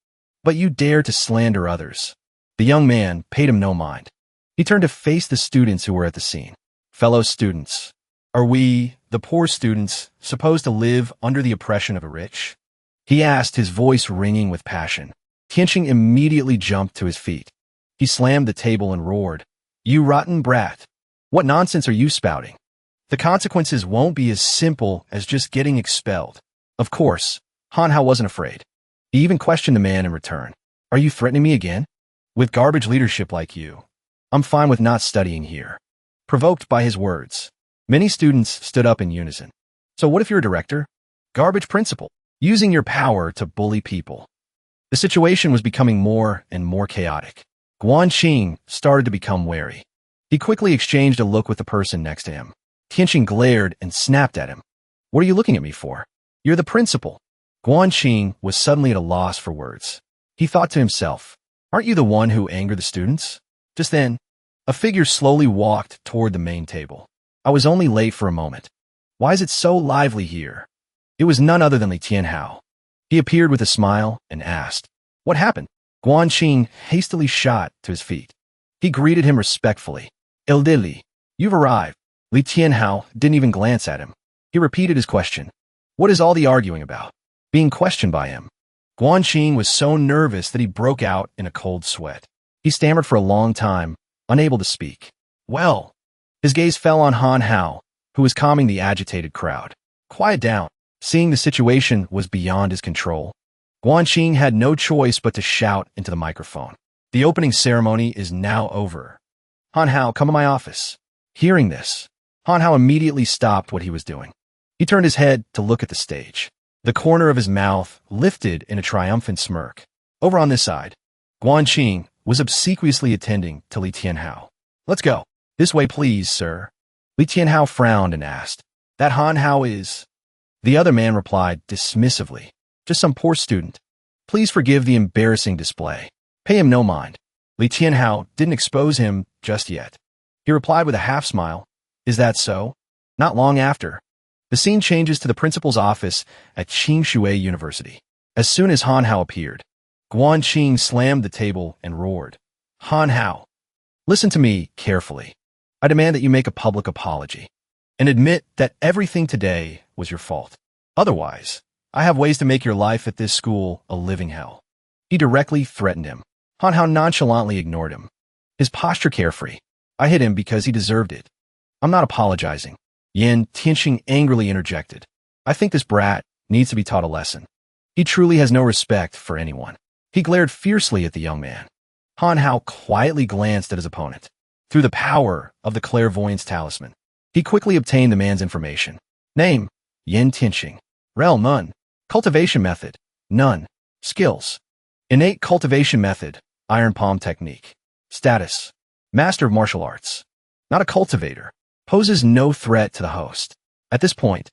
but you dare to slander others." The young man paid him no mind. He turned to face the students who were at the scene. "Fellow students, are we the poor students supposed to live under the oppression of the rich? He asked, his voice ringing with passion. Tianqing immediately jumped to his feet. He slammed the table and roared, "You rotten brat! What nonsense are you spouting? The consequences won't be as simple as just getting expelled." Of course, Han Hao wasn't afraid. He even questioned the man in return. "Are you threatening me again? With garbage leadership like you, I'm fine with not studying here." Provoked by his words, many students stood up in unison. So what if you're a director? Garbage principal, using your power to bully people. The situation was becoming more and more chaotic. Guanqing started to become wary. He quickly exchanged a look with the person next to him. Tianqing glared and snapped at him. "What are you looking at me for? You're the principal." Guanqing was suddenly at a loss for words. He thought to himself, "Aren't you the one who angered the students?" Just then, a figure slowly walked toward the main table. "I was only late for a moment. Why is it so lively here?" It was none other than Li Tianhao. He appeared with a smile and asked, "What happened?" Guanqing hastily shot to his feet. He greeted him respectfully. "Eldili, you've arrived." Li Tianhao didn't even glance at him. He repeated his question. "What is all the arguing about?" Being questioned by him, Guanqing was so nervous that he broke out in a cold sweat. He stammered for a long time, unable to speak. "Well," his gaze fell on Han Hao, who was calming the agitated crowd. "Quiet down." Seeing the situation was beyond his control, Guanqing had no choice but to shout into the microphone. "The opening ceremony is now over. Han Hao, come to my office." Hearing this, Han Hao immediately stopped what he was doing. He turned his head to look at the stage. The corner of his mouth lifted in a triumphant smirk. Over on this side, Guanqing was obsequiously attending to Li Tianhao. "Let's go." "This way, please, sir." Li Tianhao frowned and asked, "That Han Hao is—" The other man replied dismissively, "Just some poor student. Please forgive the embarrassing display. Pay him no mind." Li Tianhao didn't expose him just yet. He replied with a half-smile, "Is that so?" Not long after, the scene changes to the principal's office at Qingshui University. As soon as Han Hao appeared, Guanqing slammed the table and roared, "Han Hao, listen to me carefully. I demand that you make a public apology and admit that everything today was your fault. Otherwise, I have ways to make your life at this school a living hell." He directly threatened him. Han Hao nonchalantly ignored him, his posture carefree. "I hit him because he deserved it. I'm not apologizing." Tianqing angrily interjected, "I think this brat needs to be taught a lesson. He truly has no respect for anyone." He glared fiercely at the young man. Han Hao quietly glanced at his opponent. Through the power of the clairvoyance talisman, he quickly obtained the man's information. Name, Tianqing. Realm, none. Cultivation method, none. Skills, innate cultivation method, iron palm technique. Status, master of martial arts. Not a cultivator. Poses no threat to the host. At this point,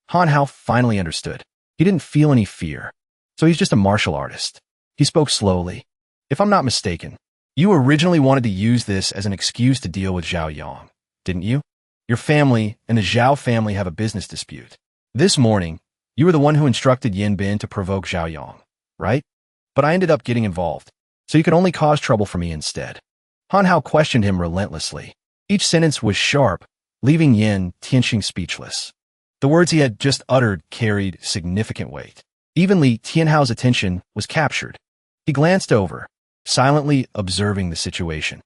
Han Hao finally understood. He didn't feel any fear, so he's just a martial artist. He spoke slowly. "If I'm not mistaken, you originally wanted to use this as an excuse to deal with Zhao Yang, didn't you? Your family and the Zhao family have a business dispute. This morning, you were the one who instructed Yin Bin to provoke Zhao Yang, right? But I ended up getting involved, so you could only cause trouble for me instead." Han Hao questioned him relentlessly. Each sentence was sharp, leaving Tianqing speechless. The words he had just uttered carried significant weight. Even Li Tianhao's attention was captured. He glanced over, silently observing the situation.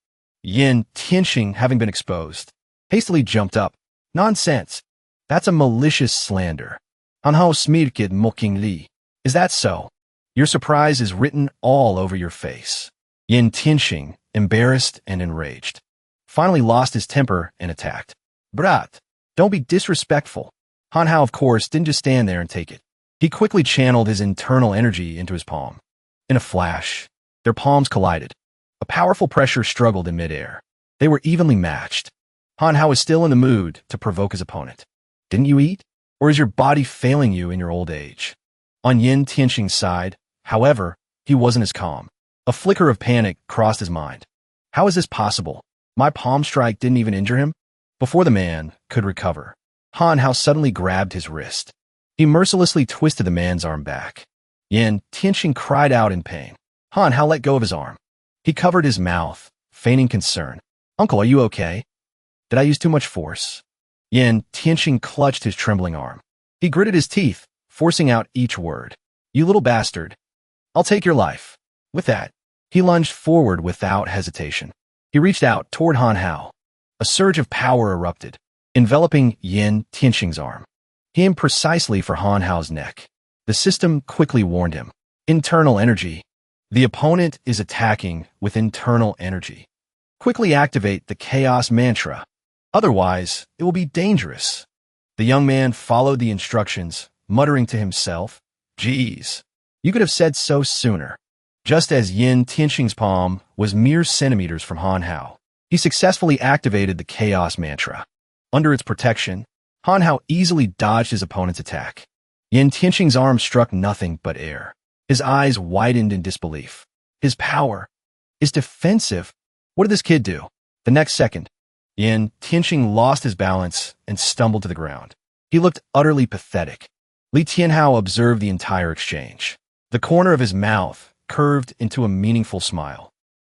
Tianqing, having been exposed, hastily jumped up. "Nonsense! That's a malicious slander. Han Hao smirked mockingly. Is that so? Your surprise is written all over your face." Tianqing, embarrassed and enraged, finally lost his temper and attacked. "Brat, don't be disrespectful." Han Hao, of course, didn't just stand there and take it. He quickly channeled his internal energy into his palm. In a flash, their palms collided. A powerful pressure struggled in midair. They were evenly matched. Han Hao was still in the mood to provoke his opponent. "Didn't you eat? Or is your body failing you in your old age?" On Tianqing's side, however, he wasn't as calm. A flicker of panic crossed his mind. How is this possible? My palm strike didn't even injure him? Before the man could recover, Han Hao suddenly grabbed his wrist. He mercilessly twisted the man's arm back. Tianqing cried out in pain. Han Hao let go of his arm. He covered his mouth, feigning concern. "Uncle, are you okay? Did I use too much force?" Yin Tianxing clutched his trembling arm. He gritted his teeth, forcing out each word. You little bastard. I'll take your life. With that, he lunged forward without hesitation. He reached out toward Han Hao. A surge of power erupted, enveloping Yin Tianxing's arm. He aimed precisely for Han Hao's neck. The system quickly warned him. Internal energy. The opponent is attacking with internal energy. Quickly activate the chaos mantra. Otherwise, it will be dangerous. The young man followed the instructions, muttering to himself, Geez, you could have said so sooner. Just as Yin Tianxing's palm was mere centimeters from Han Hao, he successfully activated the chaos mantra. Under its protection, Han Hao easily dodged his opponent's attack. Yin Tianxing's arm struck nothing but air. His eyes widened in disbelief. His power is defensive. What did this kid do? The next second, Yin Tianxing lost his balance and stumbled to the ground. He looked utterly pathetic. Li Tianhao observed the entire exchange. The corner of his mouth curved into a meaningful smile.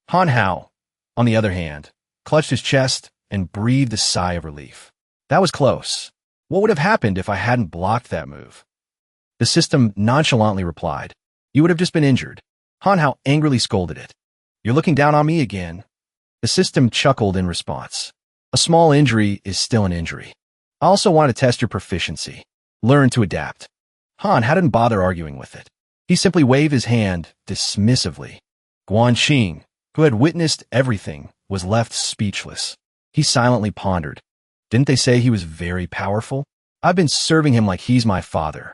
Han Hao, on the other hand, clutched his chest and breathed a sigh of relief. That was close. What would have happened if I hadn't blocked that move? The system nonchalantly replied, You would have just been injured. Han Hao angrily scolded it. You're looking down on me again. The system chuckled in response. A small injury is still an injury. I also want to test your proficiency. Learn to adapt. Han hadn't bothered arguing with it. He simply waved his hand dismissively. Guanxing, who had witnessed everything, was left speechless. He silently pondered. Didn't they say he was very powerful? I've been serving him like he's my father.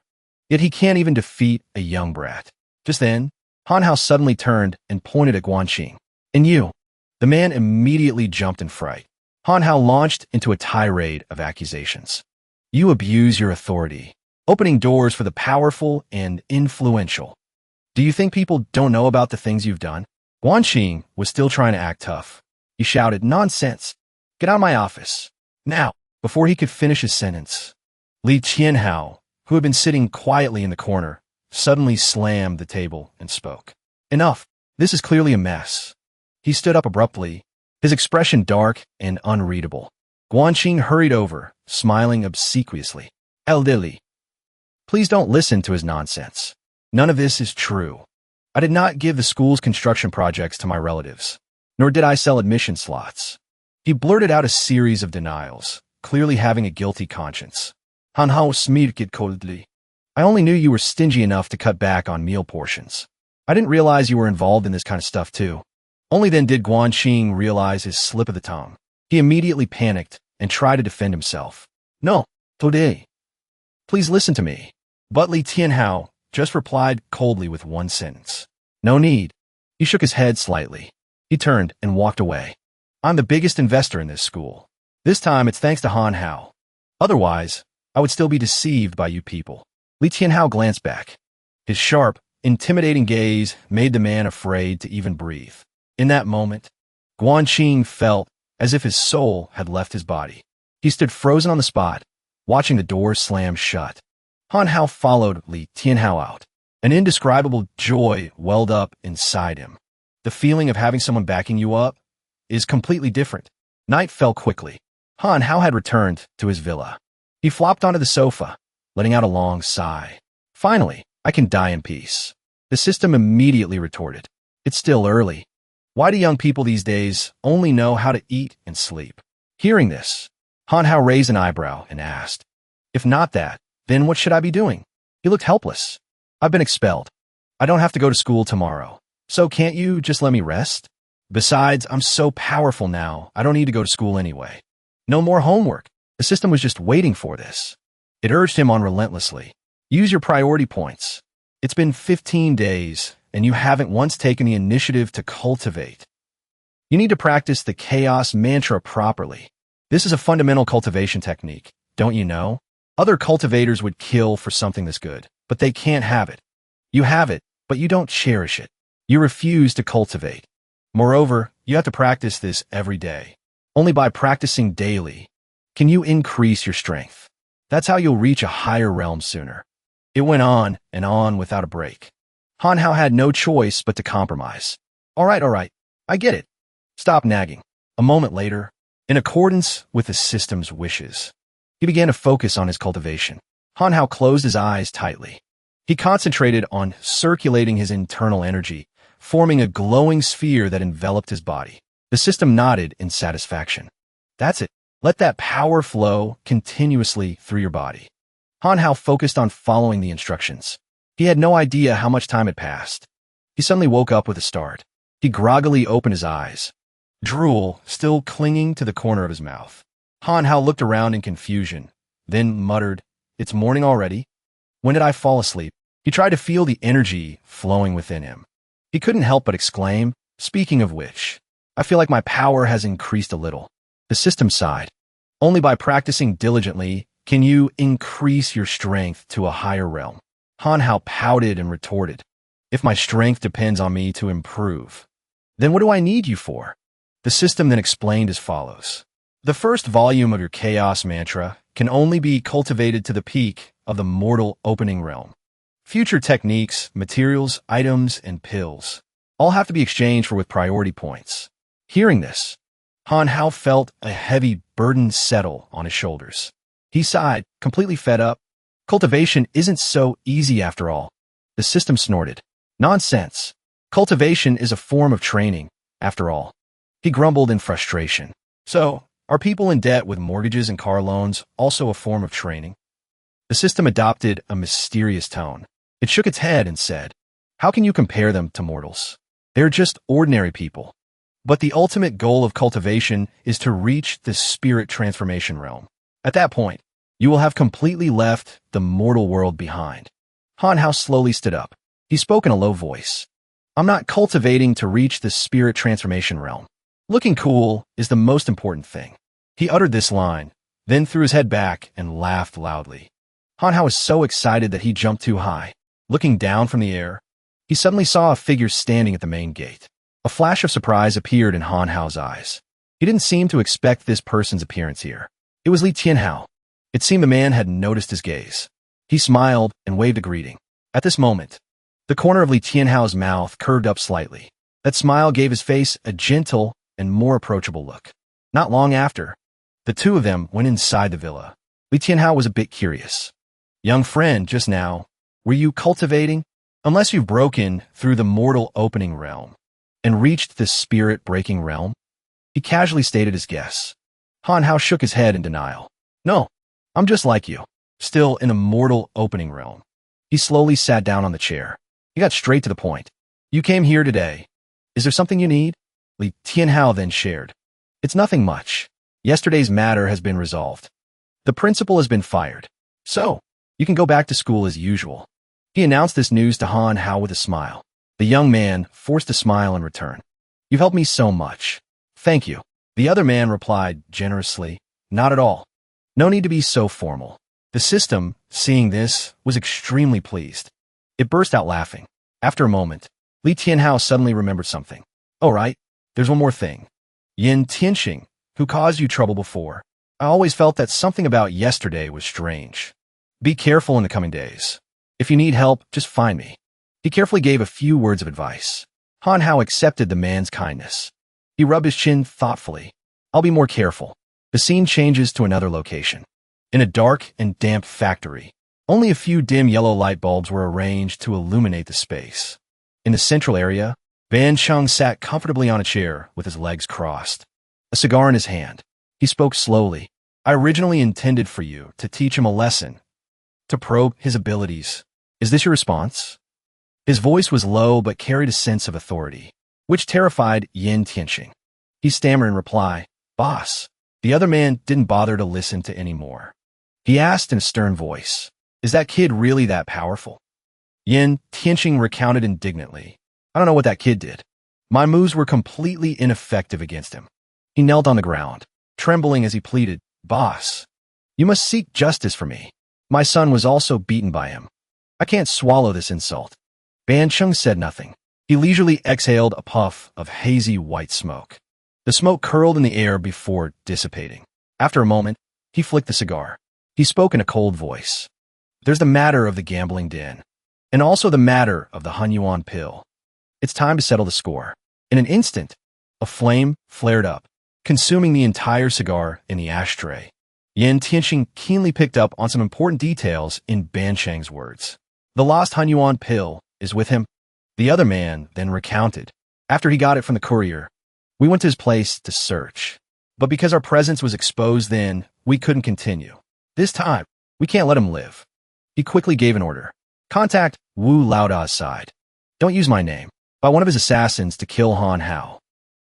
Yet he can't even defeat a young brat. Just then, Han Hao suddenly turned and pointed at Guanxing. And you? The man immediately jumped in fright. Han Hao launched into a tirade of accusations. You abuse your authority, opening doors for the powerful and influential. Do you think people don't know about the things you've done? Guanxing was still trying to act tough. He shouted, Nonsense! Get out of my office. Now! Before he could finish his sentence, Li Tianhao, who had been sitting quietly in the corner, suddenly slammed the table and spoke. Enough! This is clearly a mess. He stood up abruptly, his expression dark and unreadable. Guanxing hurried over, smiling obsequiously. Lily, please don't listen to his nonsense. None of this is true. I did not give the school's construction projects to my relatives, nor did I sell admission slots. He blurted out a series of denials, clearly having a guilty conscience. Han Hao smirked coldly. I only knew you were stingy enough to cut back on meal portions. I didn't realize you were involved in this kind of stuff too. Only then did Guanxing realize his slip of the tongue. He immediately panicked and tried to defend himself. No, today. Please listen to me. But Li Tianhao just replied coldly with one sentence. No need. He shook his head slightly. He turned and walked away. I'm the biggest investor in this school. This time it's thanks to Han Hao. Otherwise, I would still be deceived by you people. Li Tianhao glanced back. His sharp, intimidating gaze made the man afraid to even breathe. In that moment, Guanxing felt as if his soul had left his body. He stood frozen on the spot, watching the door slam shut. Han Hao followed Li Tianhao out. An indescribable joy welled up inside him. The feeling of having someone backing you up is completely different. Night fell quickly. Han Hao had returned to his villa. He flopped onto the sofa, letting out a long sigh. Finally, I can die in peace. The system immediately retorted. It's still early. Why do young people these days only know how to eat and sleep? Hearing this, Han Hao raised an eyebrow and asked, If not that, then what should I be doing? He looked helpless. I've been expelled. I don't have to go to school tomorrow. So can't you just let me rest? Besides, I'm so powerful now, I don't need to go to school anyway. No more homework. The system was just waiting for this. It urged him on relentlessly. Use your priority points. It's been 15 days, and you haven't once taken the initiative to cultivate. You need to practice the chaos mantra properly. This is a fundamental cultivation technique, don't you know? Other cultivators would kill for something this good, but they can't have it. You have it, but you don't cherish it. You refuse to cultivate. Moreover, you have to practice this every day. Only by practicing daily can you increase your strength. That's how you'll reach a higher realm sooner. It went on and on without a break. Han Hao had no choice but to compromise. All right, I get it. Stop nagging. A moment later, in accordance with the system's wishes, He began to focus on his cultivation. Han Hao closed his eyes tightly. He concentrated on circulating his internal energy, forming a glowing sphere that enveloped his body. The system nodded in satisfaction. That's it. Let that power flow continuously through your body. Han Hao focused on following the instructions. He had no idea how much time had passed. He suddenly woke up with a start. He groggily opened his eyes, drool still clinging to the corner of his mouth. Han Hao looked around in confusion, then muttered, "It's morning already? When did I fall asleep?" He tried to feel the energy flowing within him. He couldn't help but exclaim, "Speaking of which, I feel like my power has increased a little." The system sighed. "Only by practicing diligently can you increase your strength to a higher realm." Han Hao pouted and retorted, "If my strength depends on me to improve, then what do I need you for?" The system then explained as follows. The first volume of your chaos mantra can only be cultivated to the peak of the mortal opening realm. Future techniques, materials, items, and pills all have to be exchanged for with priority points. Hearing this, Han Hao felt a heavy burden settle on his shoulders. He sighed, completely fed up. Cultivation isn't so easy after all. The system snorted. Nonsense. Cultivation is a form of training, after all. He grumbled in frustration. So, are people in debt with mortgages and car loans also a form of training? The system adopted a mysterious tone. It shook its head and said, "How can you compare them to mortals? They're just ordinary people. But the ultimate goal of cultivation is to reach the spirit transformation realm. At that point, you will have completely left the mortal world behind." Han Hao slowly stood up. He spoke in a low voice. "I'm not cultivating to reach the spirit transformation realm. Looking cool is the most important thing." He uttered this line, then threw his head back and laughed loudly. Han Hao was so excited that he jumped too high. Looking down from the air, he suddenly saw a figure standing at the main gate. A flash of surprise appeared in Han Hao's eyes. He didn't seem to expect this person's appearance here. It was Li Tianhao. It seemed the man had noticed his gaze. He smiled and waved a greeting. At this moment, the corner of Li Tianhao's mouth curved up slightly. That smile gave his face a gentle and more approachable look. Not long after, the two of them went inside the villa. Li Tianhao was a bit curious. "Young friend, just now, were you cultivating? Unless you've broken through the mortal opening realm and reached the spirit-breaking realm?" He casually stated his guess. Han Hao shook his head in denial. "No, I'm just like you, still in the mortal opening realm." He slowly sat down on the chair. He got straight to the point. "You came here today. Is there something you need?" Li Tianhao then shared. "It's nothing much. Yesterday's matter has been resolved. The principal has been fired. So, you can go back to school as usual." He announced this news to Han Hao with a smile. The young man forced a smile in return. "You've helped me so much. Thank you." The other man replied generously, "Not at all. No need to be so formal." The system, seeing this, was extremely pleased. It burst out laughing. After a moment, Li Tianhao suddenly remembered something. "Oh, right. There's one more thing. Yin Tianxing, who caused you trouble before. I always felt that something about yesterday was strange. Be careful in the coming days. If you need help, just find me." He carefully gave a few words of advice. Han Hao accepted the man's kindness. He rubbed his chin thoughtfully. "I'll be more careful." The scene changes to another location. In a dark and damp factory, only a few dim yellow light bulbs were arranged to illuminate the space. In the central area, Ban Chung sat comfortably on a chair with his legs crossed, a cigar in his hand. He spoke slowly. "I originally intended for you to teach him a lesson, to probe his abilities. Is this your response?" His voice was low but carried a sense of authority, which terrified Yin Tianxing. He stammered in reply, "Boss." The other man didn't bother to listen to any more. He asked in a stern voice, "Is that kid really that powerful?" Yin Tianxing recounted indignantly, "I don't know what that kid did. My moves were completely ineffective against him." He knelt on the ground, trembling as he pleaded, "Boss, you must seek justice for me. My son was also beaten by him. I can't swallow this insult." Ban Chung said nothing. He leisurely exhaled a puff of hazy white smoke. The smoke curled in the air before dissipating. After a moment, he flicked the cigar. He spoke in a cold voice. "There's the matter of the gambling den, and also the matter of the Hunyuan pill. It's time to settle the score." In an instant, a flame flared up, consuming the entire cigar in the ashtray. Yan Tianxing keenly picked up on some important details in Ban Shang's words. The lost Hanyuan pill is with him. The other man then recounted. After he got it from the courier, we went to his place to search. But because our presence was exposed then, we couldn't continue. This time, we can't let him live. He quickly gave an order. Contact Wu Laoda's side. Don't use my name. By one of his assassins to kill Han Hao.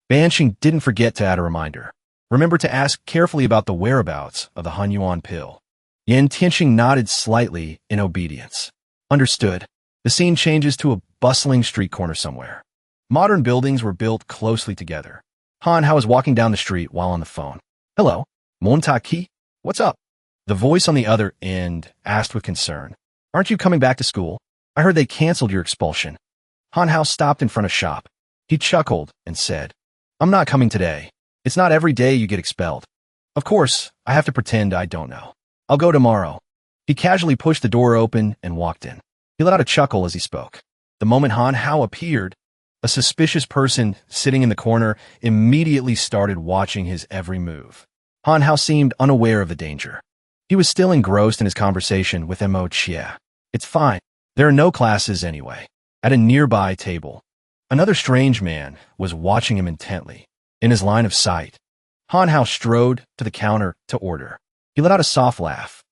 Ban Sheng didn't forget to add a reminder. Remember to ask carefully about the whereabouts of the Hanyuan pill. Yan Tianxing nodded slightly in obedience. Understood. The scene changes to a bustling street corner somewhere. Modern buildings were built closely together. Han Hao was walking down the street while on the phone. Hello, Montaki? What's up? The voice on the other end asked with concern. Aren't you coming back to school? I heard they canceled your expulsion. Han Hao stopped in front of shop. He chuckled and said, I'm not coming today. It's not every day you get expelled. Of course, I have to pretend I don't know. I'll go tomorrow. He casually pushed the door open and walked in. He let out a chuckle as he spoke. The moment Han Hao appeared, a suspicious person sitting in the corner immediately started watching his every move. Han Hao seemed unaware of the danger. He was still engrossed in his conversation with Mo Jia. It's fine. There are no classes anyway. At a nearby table, another strange man was watching him intently. In his line of sight, Han Hao strode to the counter to order. He let out a soft laugh.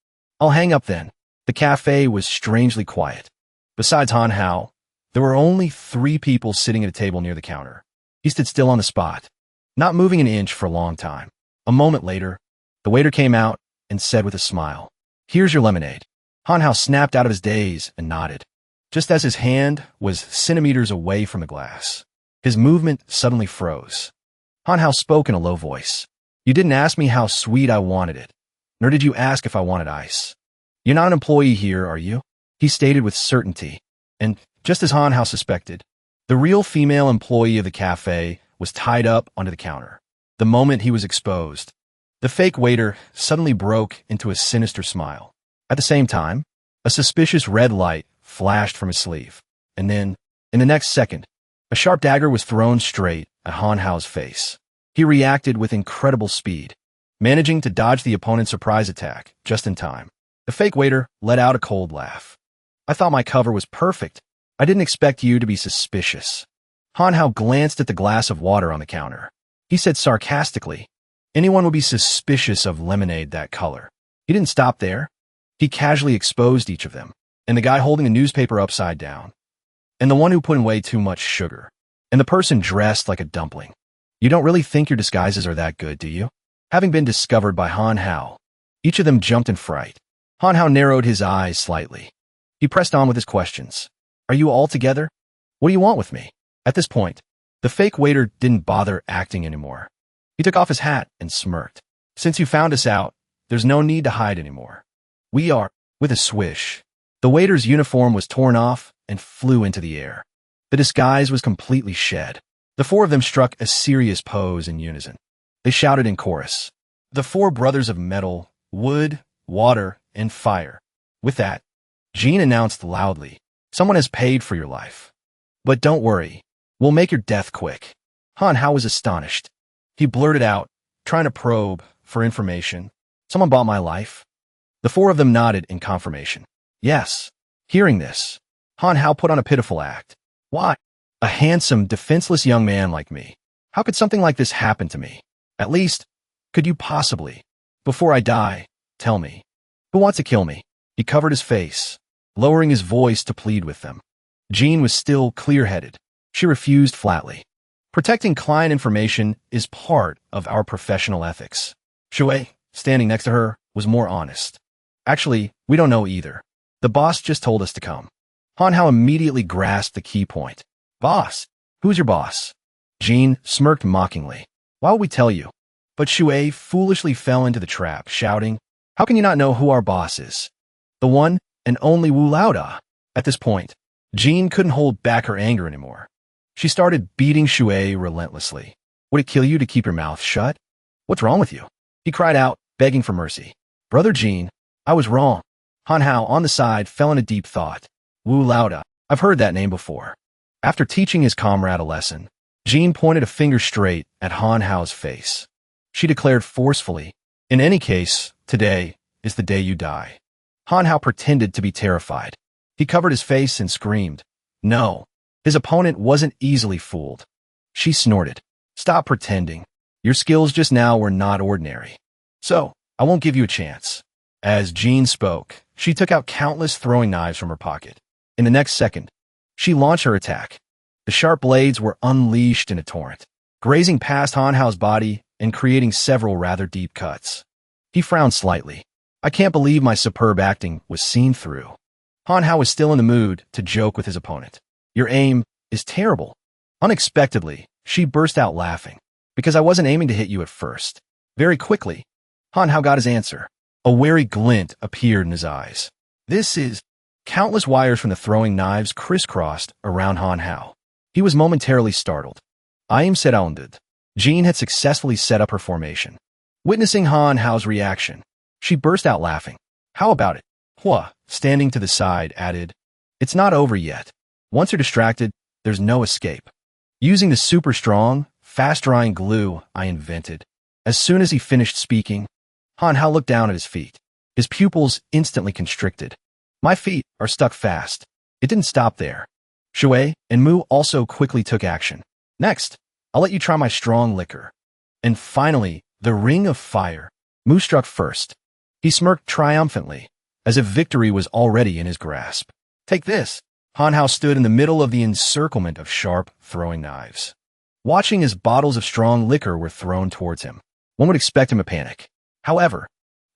I'll hang up then. The cafe was strangely quiet. Besides Han Hao, there were only 3 people sitting at a table near the counter. He stood still on the spot, not moving an inch for a long time. A moment later, the waiter came out and said with a smile, Here's your lemonade. Han Hao snapped out of his daze and nodded. Just as his hand was centimeters away from the glass, his movement suddenly froze. Han Hao spoke in a low voice. You didn't ask me how sweet I wanted it, nor did you ask if I wanted ice. You're not an employee here, are you? He stated with certainty. And just as Han Hao suspected, the real female employee of the cafe was tied up onto the counter. The moment he was exposed, the fake waiter suddenly broke into a sinister smile. At the same time, a suspicious red light flashed from his sleeve. And then, in the next second, a sharp dagger was thrown straight at Han Hao's face. He reacted with incredible speed, managing to dodge the opponent's surprise attack just in time. The fake waiter let out a cold laugh. I thought my cover was perfect. I didn't expect you to be suspicious. Han Hao glanced at the glass of water on the counter. He said sarcastically, anyone would be suspicious of lemonade that color. He didn't stop there. He casually exposed each of them, and the guy holding the newspaper upside down, and the one who put in way too much sugar, and the person dressed like a dumpling. You don't really think your disguises are that good, do you? Having been discovered by Han Hao, each of them jumped in fright. Han Hao narrowed his eyes slightly. He pressed on with his questions. Are you all together? What do you want with me? At this point, the fake waiter didn't bother acting anymore. He took off his hat and smirked. Since you found us out, there's no need to hide anymore. We are, with a swish. The waiter's uniform was torn off and flew into the air. The disguise was completely shed. The 4 of them struck a serious pose in unison. They shouted in chorus. The 4 brothers of metal, wood, water, and fire. With that, Jean announced loudly, someone has paid for your life. But don't worry, we'll make your death quick. Han Hao was astonished. He blurted out, trying to probe for information. Someone bought my life? The 4 of them nodded in confirmation. Yes. Hearing this, Han Hao put on a pitiful act. Why? A handsome, defenseless young man like me. How could something like this happen to me? At least, could you possibly? Before I die, tell me. Who wants to kill me? He covered his face, lowering his voice to plead with them. Jean was still clear-headed. She refused flatly. Protecting client information is part of our professional ethics. Shui, standing next to her, was more honest. Actually, we don't know either. The boss just told us to come. Han Hao immediately grasped the key point. Boss? Who's your boss? Jean smirked mockingly. Why would we tell you? But Shui foolishly fell into the trap, shouting, How can you not know who our boss is? The one and only Wu Laoda. At this point, Jean couldn't hold back her anger anymore. She started beating Shui relentlessly. Would it kill you to keep your mouth shut? What's wrong with you? He cried out, begging for mercy. Brother Jean, I was wrong. Han Hao, on the side, fell into deep thought. Wu Laoda. I've heard that name before. After teaching his comrade a lesson, Jean pointed a finger straight at Han Hao's face. She declared forcefully, In any case, today is the day you die. Han Hao pretended to be terrified. He covered his face and screamed. No. His opponent wasn't easily fooled. She snorted. Stop pretending. Your skills just now were not ordinary. So, I won't give you a chance. As Jean spoke, she took out countless throwing knives from her pocket. In the next second, she launched her attack. The sharp blades were unleashed in a torrent, grazing past Han Hao's body and creating several rather deep cuts. He frowned slightly. I can't believe my superb acting was seen through. Han Hao was still in the mood to joke with his opponent. Your aim is terrible. Unexpectedly, she burst out laughing. Because I wasn't aiming to hit you at first. Very quickly, Han Hao got his answer. A wary glint appeared in his eyes. This is... Countless wires from the throwing knives crisscrossed around Han Hao. He was momentarily startled. I am surrounded. Jean had successfully set up her formation. Witnessing Han Hao's reaction, she burst out laughing. How about it? Hua, standing to the side, added, it's not over yet. Once you're distracted, there's no escape. Using the super strong, fast-drying glue I invented. As soon as he finished speaking, Han Hao looked down at his feet. His pupils instantly constricted. My feet are stuck fast. It didn't stop there. Shui and Mu also quickly took action. Next, I'll let you try my strong liquor. And finally, the ring of fire. Mu struck first. He smirked triumphantly, as if victory was already in his grasp. Take this. Han Hao stood in the middle of the encirclement of sharp throwing knives. Watching as bottles of strong liquor were thrown towards him, one would expect him to panic. However,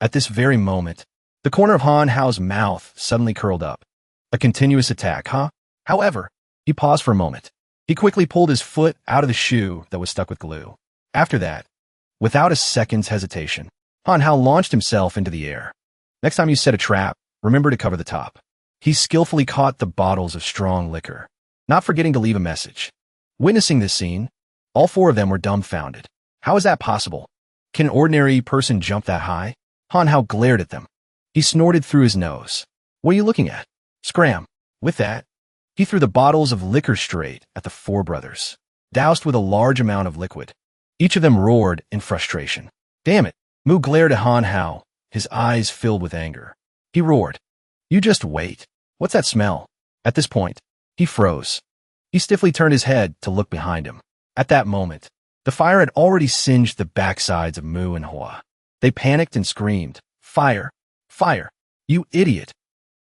at this very moment, the corner of Han Hao's mouth suddenly curled up. A continuous attack, huh? However, he paused for a moment. He quickly pulled his foot out of the shoe that was stuck with glue. After that, without a second's hesitation, Han Hao launched himself into the air. Next time you set a trap, remember to cover the top. He skillfully caught the bottles of strong liquor, not forgetting to leave a message. Witnessing this scene, all four of them were dumbfounded. How is that possible? Can an ordinary person jump that high? Han Hao glared at them. He snorted through his nose. What are you looking at? Scram. With that, he threw the bottles of liquor straight at the four brothers, doused with a large amount of liquid. Each of them roared in frustration. Damn it. Mu glared at Han Hao, his eyes filled with anger. He roared. You just wait. What's that smell? At this point, he froze. He stiffly turned his head to look behind him. At that moment, the fire had already singed the backsides of Mu and Hua. They panicked and screamed, Fire! Fire! You idiot!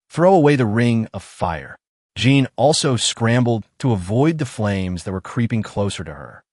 Throw away the ring of fire. Jean also scrambled to avoid the flames that were creeping closer to her.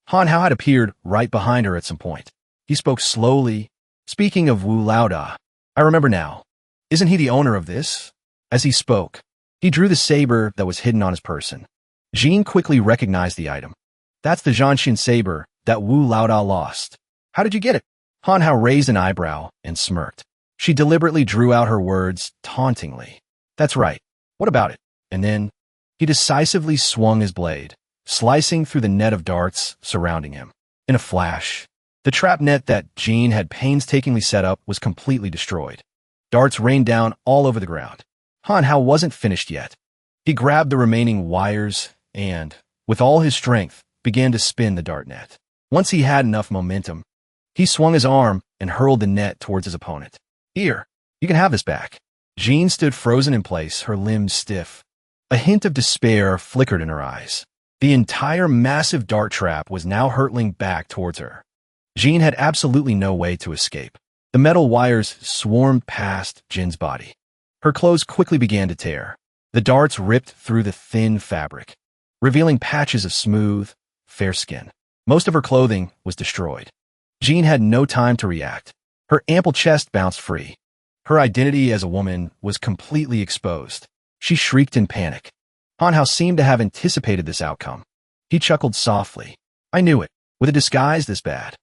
Han Hao had appeared right behind her at some point. He spoke slowly. Speaking of Wu Laoda, I remember now. Isn't he the owner of this? As he spoke, he drew the saber that was hidden on his person. Jean quickly recognized the item. That's the Zhanshin saber that Wu Laoda lost. How did you get it? Han Hao raised an eyebrow and smirked. She deliberately drew out her words tauntingly. That's right. What about it? And then, he decisively swung his blade, slicing through the net of darts surrounding him. In a flash, the trap net that Jean had painstakingly set up was completely destroyed. Darts rained down all over the ground. Han Hao wasn't finished yet. He grabbed the remaining wires and, with all his strength, began to spin the dart net. Once he had enough momentum, he swung his arm and hurled the net towards his opponent. Here, you can have this back. Jean stood frozen in place, her limbs stiff. A hint of despair flickered in her eyes. The entire massive dart trap was now hurtling back towards her. Jean had absolutely no way to escape. The metal wires swarmed past Jin's body. Her clothes quickly began to tear. The darts ripped through the thin fabric, revealing patches of smooth, fair skin. Most of her clothing was destroyed. Jean had no time to react. Her ample chest bounced free. Her identity as a woman was completely exposed. She shrieked in panic. Han Hao seemed to have anticipated this outcome. He chuckled softly. I knew it. With a disguise this bad,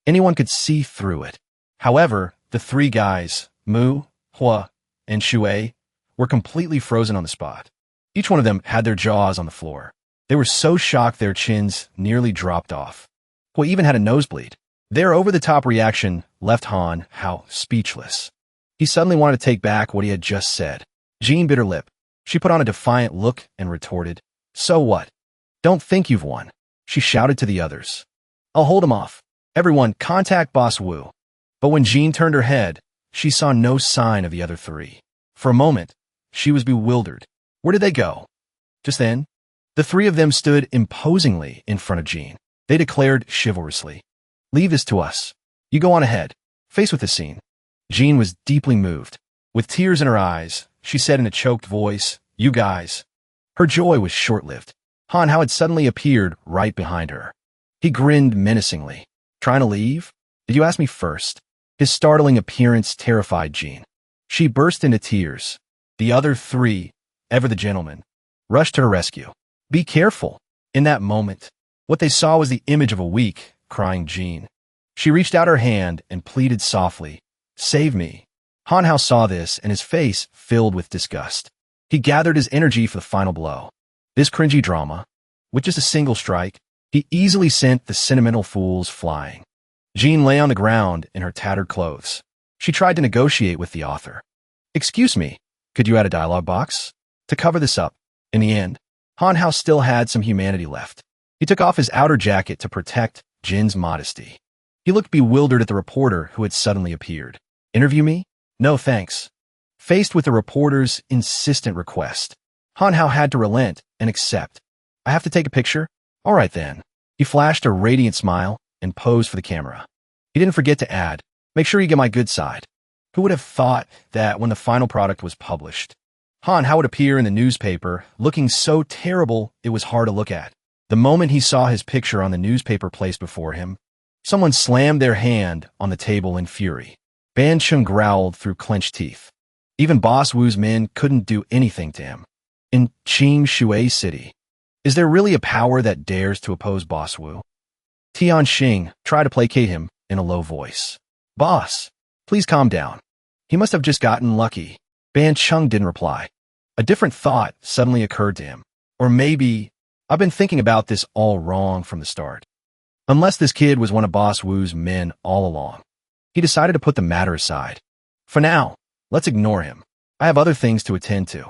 anyone could see through it. However, the three guys, Mu, Hua, and Shui, were completely frozen on the spot. Each one of them had their jaws on the floor. They were so shocked their chins nearly dropped off. Hua even had a nosebleed. Their over-the-top reaction left Han Hao speechless. He suddenly wanted to take back what he had just said. Jean bit her lip. She put on a defiant look and retorted, So what? Don't think you've won. She shouted to the others. I'll hold him off. Everyone, contact Boss Wu. But when Jean turned her head, she saw no sign of the other three. For a moment, she was bewildered. Where did they go? Just then, the three of them stood imposingly in front of Jean. They declared chivalrously, "Leave this to us. You go on ahead. Face with the scene." Jean was deeply moved. With tears in her eyes, she said in a choked voice, "You guys." Her joy was short-lived. Han Hao had suddenly appeared right behind her. He grinned menacingly. "Trying to leave? Did you ask me first?" His startling appearance terrified Jean. She burst into tears. The other three, ever the gentlemen, rushed to her rescue. "Be careful." In that moment, what they saw was the image of a weak, crying Jean. She reached out her hand and pleaded softly, "Save me." Han Hao saw this and his face filled with disgust. He gathered his energy for the final blow. This cringy drama, with just a single strike, he easily sent the sentimental fools flying. Jean lay on the ground in her tattered clothes. She tried to negotiate with the author. "Excuse me, could you add a dialogue box to cover this up?" In the end, Han Hao still had some humanity left. He took off his outer jacket to protect Jin's modesty. He looked bewildered at the reporter who had suddenly appeared. "Interview me? No, thanks." Faced with the reporter's insistent request, Han Hao had to relent and accept. "I have to take a picture? All right then." He flashed a radiant smile and posed for the camera. He didn't forget to add, "Make sure you get my good side." Who would have thought that when the final product was published, Han Hao would appear in the newspaper looking so terrible it was hard to look at. The moment he saw his picture on the newspaper placed before him, someone slammed their hand on the table in fury. Ban Chung growled through clenched teeth. Even Boss Wu's men couldn't do anything to him. In Qing Shui City, is there really a power that dares to oppose Boss Wu? Tian Xing tried to placate him in a low voice. "Boss, please calm down. He must have just gotten lucky." Ban Chung didn't reply. A different thought suddenly occurred to him. Or maybe, I've been thinking about this all wrong from the start. Unless this kid was one of Boss Wu's men all along. He decided to put the matter aside. For now, let's ignore him. I have other things to attend to.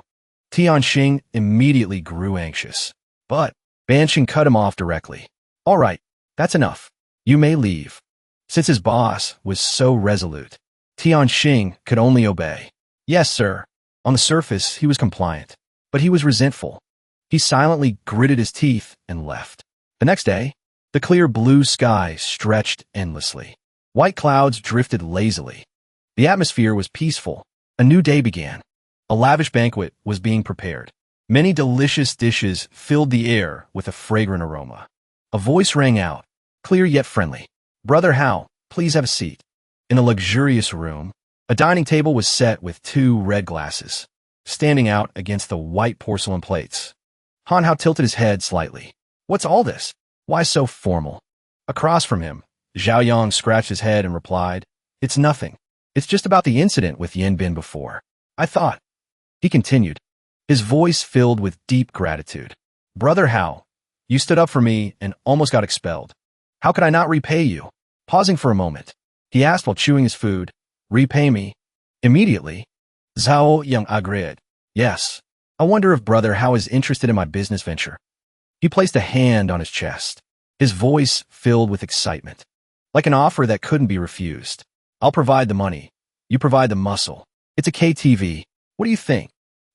Tian Xing immediately grew anxious. But Ban Xing cut him off directly. "All right, that's enough. You may leave." Since his boss was so resolute, Tian Xing could only obey. "Yes, sir." On the surface, he was compliant, but he was resentful. He silently gritted his teeth and left. The next day, the clear blue sky stretched endlessly. White clouds drifted lazily. The atmosphere was peaceful. A new day began. A lavish banquet was being prepared. Many delicious dishes filled the air with a fragrant aroma. A voice rang out, clear yet friendly. "Brother Hao, please have a seat." In a luxurious room, a dining table was set with 2 red glasses, standing out against the white porcelain plates. Han Hao tilted his head slightly. "What's all this? Why so formal?" Across from him, Zhao Yang scratched his head and replied, "It's nothing. It's just about the incident with Yen Bin before. I thought." He continued, his voice filled with deep gratitude. "Brother Hao, you stood up for me and almost got expelled. How could I not repay you?" Pausing for a moment, he asked while chewing his food, "Repay me?" Immediately, Zhao Yang agreed. "Yes. I wonder if Brother Hao is interested in my business venture." He placed a hand on his chest, his voice filled with excitement. "Like an offer that couldn't be refused. I'll provide the money. You provide the muscle. It's a KTV. What do you think?"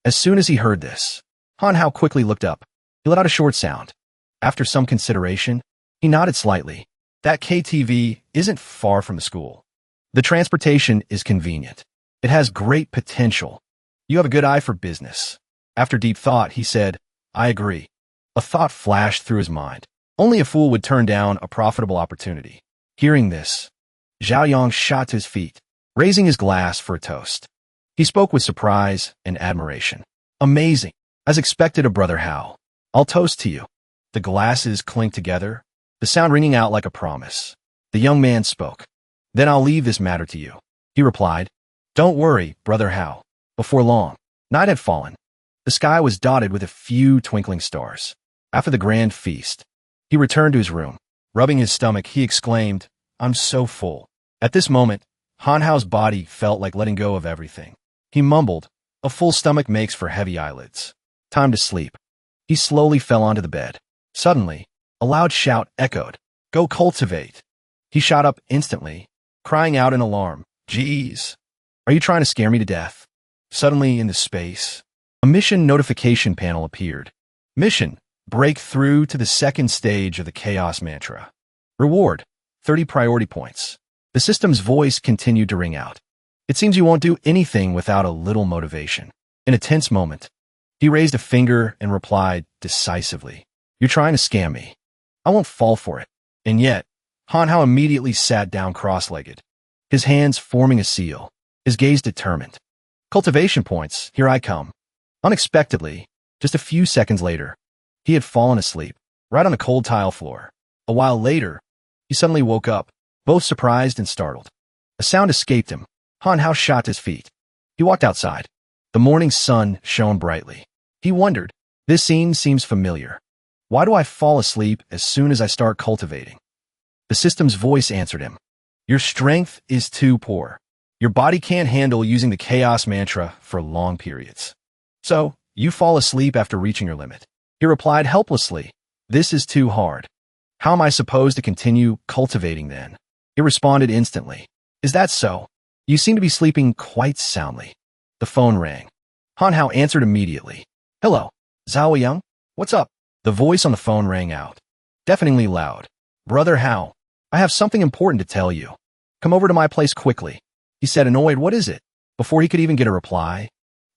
As soon as he heard this, Han Hao quickly looked up. He let out a short sound. After some consideration, he nodded slightly. "That KTV isn't far from the school. The transportation is convenient. It has great potential. You have a good eye for business." After deep thought, he said, "I agree." A thought flashed through his mind. Only a fool would turn down a profitable opportunity. Hearing this, Zhao Yang shot to his feet, raising his glass for a toast. He spoke with surprise and admiration. "Amazing. As expected of Brother Hao. I'll toast to you." The glasses clinked together, the sound ringing out like a promise. The young man spoke. "Then I'll leave this matter to you." He replied, "Don't worry, Brother Hao." Before long, night had fallen. The sky was dotted with a few twinkling stars. After the grand feast, he returned to his room. Rubbing his stomach, he exclaimed, "I'm so full." At this moment, Han Hao's body felt like letting go of everything. He mumbled, "A full stomach makes for heavy eyelids. Time to sleep." He slowly fell onto the bed. Suddenly, a loud shout echoed, "Go cultivate!" He shot up instantly, crying out in alarm. Geez, are you trying to scare me to death? Suddenly, in the space, a mission notification panel appeared. Mission: break through to the second stage of the Chaos Mantra. Reward: 30 priority points. The system's voice continued to ring out. It seems you won't do anything without a little motivation. In a tense moment, he raised a finger and replied decisively. You're trying to scam me. I won't fall for it. And yet, Hanhao immediately sat down cross-legged, his hands forming a seal, his gaze determined. Cultivation points, here I come. Unexpectedly, just a few seconds later, he had fallen asleep, right on the cold tile floor. A while later, he suddenly woke up, both surprised and startled. A sound escaped him. Hanhao shot to his feet. He walked outside. The morning sun shone brightly. He wondered, this scene seems familiar. Why do I fall asleep as soon as I start cultivating? The system's voice answered him. Your strength is too poor. Your body can't handle using the Chaos Mantra for long periods. So, you fall asleep after reaching your limit. He replied helplessly. This is too hard. How am I supposed to continue cultivating then? He responded instantly. Is that so? You seem to be sleeping quite soundly. The phone rang. Hanhao answered immediately. Hello, Zhao Yang? What's up? The voice on the phone rang out, deafeningly loud. Brother Hao, I have something important to tell you. Come over to my place quickly. He said, annoyed. What is it? Before he could even get a reply,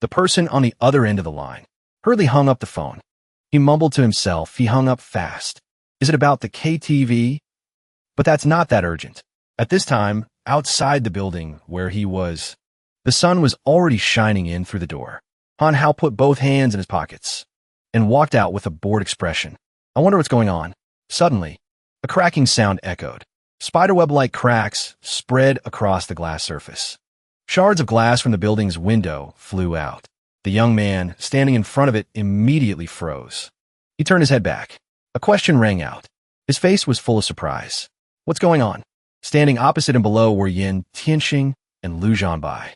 the person on the other end of the line hurriedly hung up the phone. He mumbled to himself. He hung up fast. Is it about the KTV? But that's not that urgent. At this time, outside the building where he was, the sun was already shining in through the door. Hanhao put both hands in his pockets and walked out with a bored expression. I wonder what's going on. Suddenly, a cracking sound echoed. Spiderweb-like cracks spread across the glass surface. Shards of glass from the building's window flew out. The young man, standing in front of it, immediately froze. He turned his head back. A question rang out. His face was full of surprise. What's going on? Standing opposite and below were Yin Tianxing and Lu Zhanbai.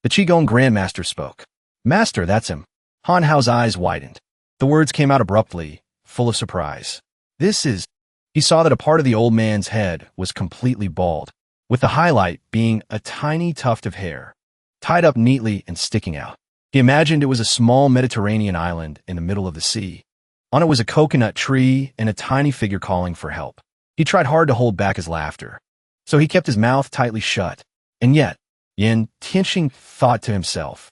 The Qigong Grandmaster spoke. Master, that's him. Hanhao's eyes widened. The words came out abruptly, full of surprise. This is... He saw that a part of the old man's head was completely bald, with the highlight being a tiny tuft of hair, tied up neatly and sticking out. He imagined it was a small Mediterranean island in the middle of the sea. On it was a coconut tree and a tiny figure calling for help. He tried hard to hold back his laughter, so he kept his mouth tightly shut. And yet, Yin Tianxing thought to himself,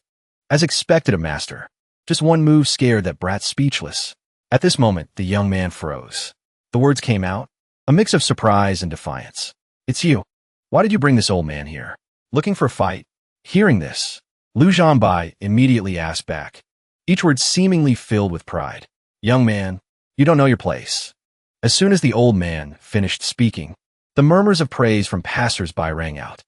as expected of master, just one move scared that brat speechless. At this moment, the young man froze. The words came out, a mix of surprise and defiance. It's you. Why did you bring this old man here? Looking for a fight? Hearing this, Lu Zhanbai immediately asked back, each word seemingly filled with pride. Young man, you don't know your place. As soon as the old man finished speaking, the murmurs of praise from passers-by rang out.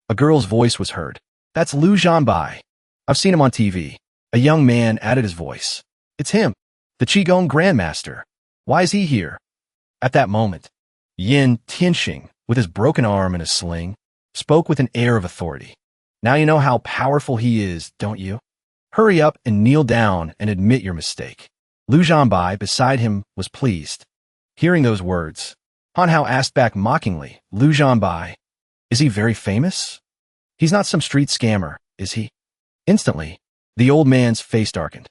A girl's voice was heard. That's Lu Zhanbai. I've seen him on TV. A young man added his voice. It's him, the Qigong Grandmaster. Why is he here? At that moment, Yin Tianxing, with his broken arm in a sling, spoke with an air of authority. Now you know how powerful he is, don't you? Hurry up and kneel down and admit your mistake. Lu Zhanbai, beside him, was pleased. Hearing those words, Hanhao asked back mockingly, Lu Zhanbai, is he very famous? He's not some street scammer, is he? Instantly, the old man's face darkened.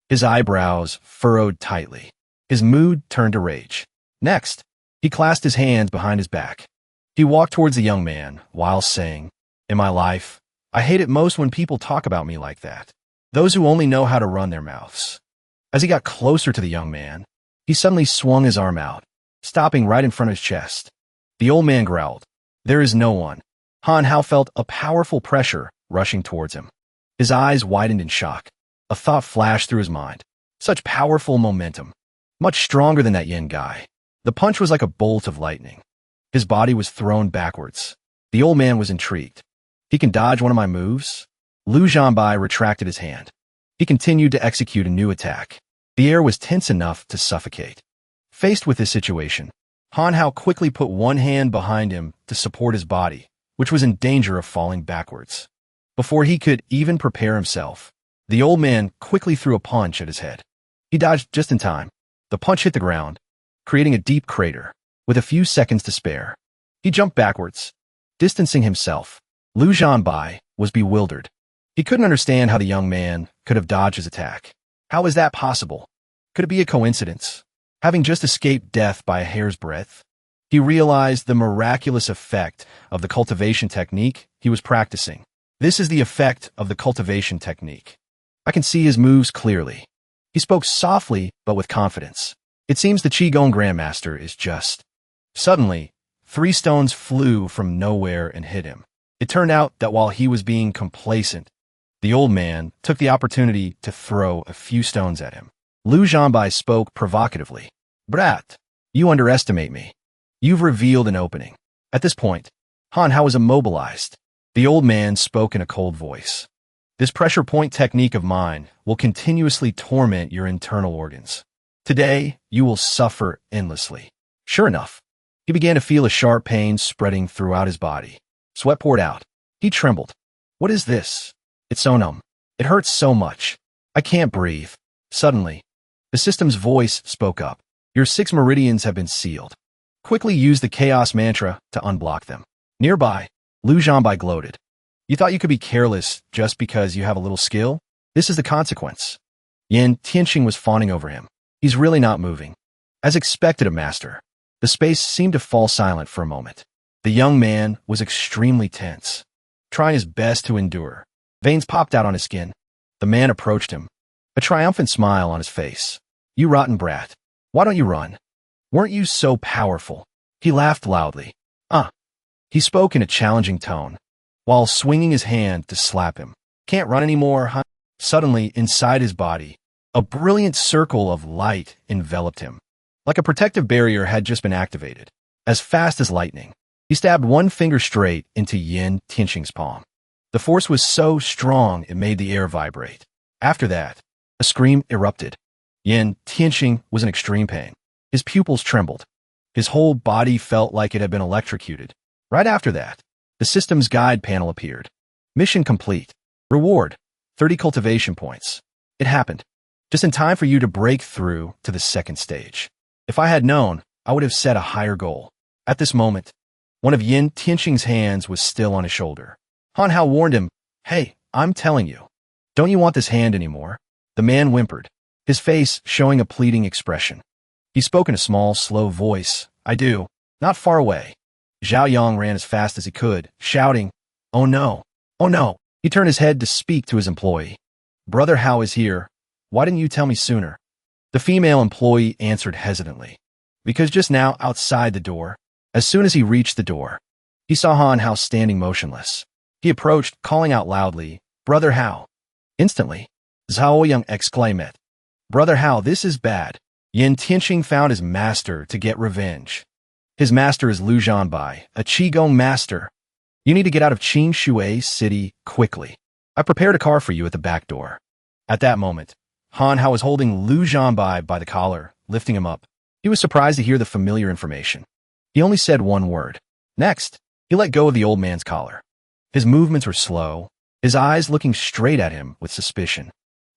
His eyebrows furrowed tightly. His mood turned to rage. Next, he clasped his hands behind his back. He walked towards the young man while saying, in my life, I hate it most when people talk about me like that. Those who only know how to run their mouths. As he got closer to the young man, he suddenly swung his arm out, stopping right in front of his chest. The old man growled. There is no one. Hanhao felt a powerful pressure rushing towards him. His eyes widened in shock. A thought flashed through his mind. Such powerful momentum. Much stronger than that Yin guy. The punch was like a bolt of lightning. His body was thrown backwards. The old man was intrigued. He can dodge one of my moves? Lu Zhanbai retracted his hand. He continued to execute a new attack. The air was tense enough to suffocate. Faced with this situation, Hanhao quickly put one hand behind him to support his body, which was in danger of falling backwards. Before he could even prepare himself, the old man quickly threw a punch at his head. He dodged just in time. The punch hit the ground, creating a deep crater. With a few seconds to spare, he jumped backwards, Distancing himself, Lu Zhanbai was bewildered. He couldn't understand how the young man could have dodged his attack. How was that possible? Could it be a coincidence? Having just escaped death by a hair's breadth? He realized the miraculous effect of the cultivation technique he was practicing. This is the effect of the cultivation technique. I can see his moves clearly. He spoke softly, but with confidence. It seems the Qigong Grandmaster is just. Suddenly, 3 stones flew from nowhere and hit him. It turned out that while he was being complacent, the old man took the opportunity to throw a few stones at him. Lu Zhanbai spoke provocatively. Brat, you underestimate me. You've revealed an opening. At this point, Han Hao was immobilized. The old man spoke in a cold voice. This pressure point technique of mine will continuously torment your internal organs. Today, you will suffer endlessly. Sure enough, he began to feel a sharp pain spreading throughout his body. Sweat poured out. He trembled. What is this? It's so numb. It hurts so much. I can't breathe. Suddenly, the system's voice spoke up. Your 6 meridians have been sealed. Quickly use the chaos mantra to unblock them. Nearby, Lu Zhanbai gloated. You thought you could be careless just because you have a little skill? This is the consequence. Yin Tianqing was fawning over him. He's really not moving. As expected of Master, the space seemed to fall silent for a moment. The young man was extremely tense, trying his best to endure. Veins popped out on his skin. The man approached him, a triumphant smile on his face. You rotten brat. Why don't you run? Weren't you so powerful? He laughed loudly. He spoke in a challenging tone, while swinging his hand to slap him. Can't run anymore, huh? Suddenly, inside his body, a brilliant circle of light enveloped him. Like a protective barrier had just been activated. As fast as lightning, he stabbed one finger straight into Yin Tianqing's palm. The force was so strong it made the air vibrate. After that, a scream erupted. Yin Tianqing was in extreme pain. His pupils trembled. His whole body felt like it had been electrocuted. Right after that, the system's guide panel appeared. Mission complete. Reward, 30 cultivation points. It happened. Just in time for you to break through to the second stage. If I had known, I would have set a higher goal. At this moment, one of Yin Tianqing's hands was still on his shoulder. Han Hao warned him, Hey, I'm telling you. Don't you want this hand anymore? The man whimpered, his face showing a pleading expression. He spoke in a small, slow voice. I do. Not far away. Zhao Yang ran as fast as he could, shouting, Oh no! Oh no! He turned his head to speak to his employee. Brother Hao is here. Why didn't you tell me sooner? The female employee answered hesitantly. Because just now, outside the door, as soon as he reached the door, he saw Han Hao standing motionless. He approached, calling out loudly, Brother Hao. Instantly, Zhao Yang exclaimed, Brother Hao, this is bad. Yin Tianqing found his master to get revenge. His master is Lu Zhanbai, a Qigong master. You need to get out of Qing Shui City quickly. I prepared a car for you at the back door. At that moment, Han Hao was holding Lu Zhanbai by the collar, lifting him up. He was surprised to hear the familiar information. He only said one word. Next, he let go of the old man's collar. His movements were slow, his eyes looking straight at him with suspicion.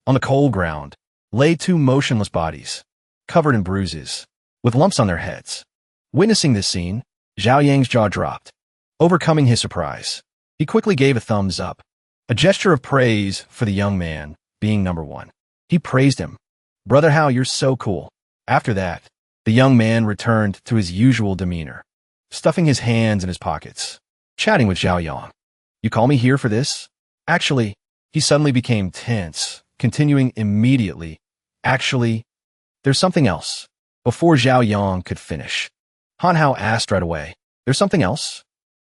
On the cold ground lay 2 motionless bodies, covered in bruises, with lumps on their heads. Witnessing this scene, Zhao Yang's jaw dropped. Overcoming his surprise, he quickly gave a thumbs up, a gesture of praise for the young man, being number 1. He praised him. Brother Hao, you're so cool. After that, the young man returned to his usual demeanor, stuffing his hands in his pockets, chatting with Zhao Yang. You call me here for this? Actually, he suddenly became tense, continuing immediately. Actually, there's something else. Before Zhao Yang could finish, Han Hao asked right away, There's something else?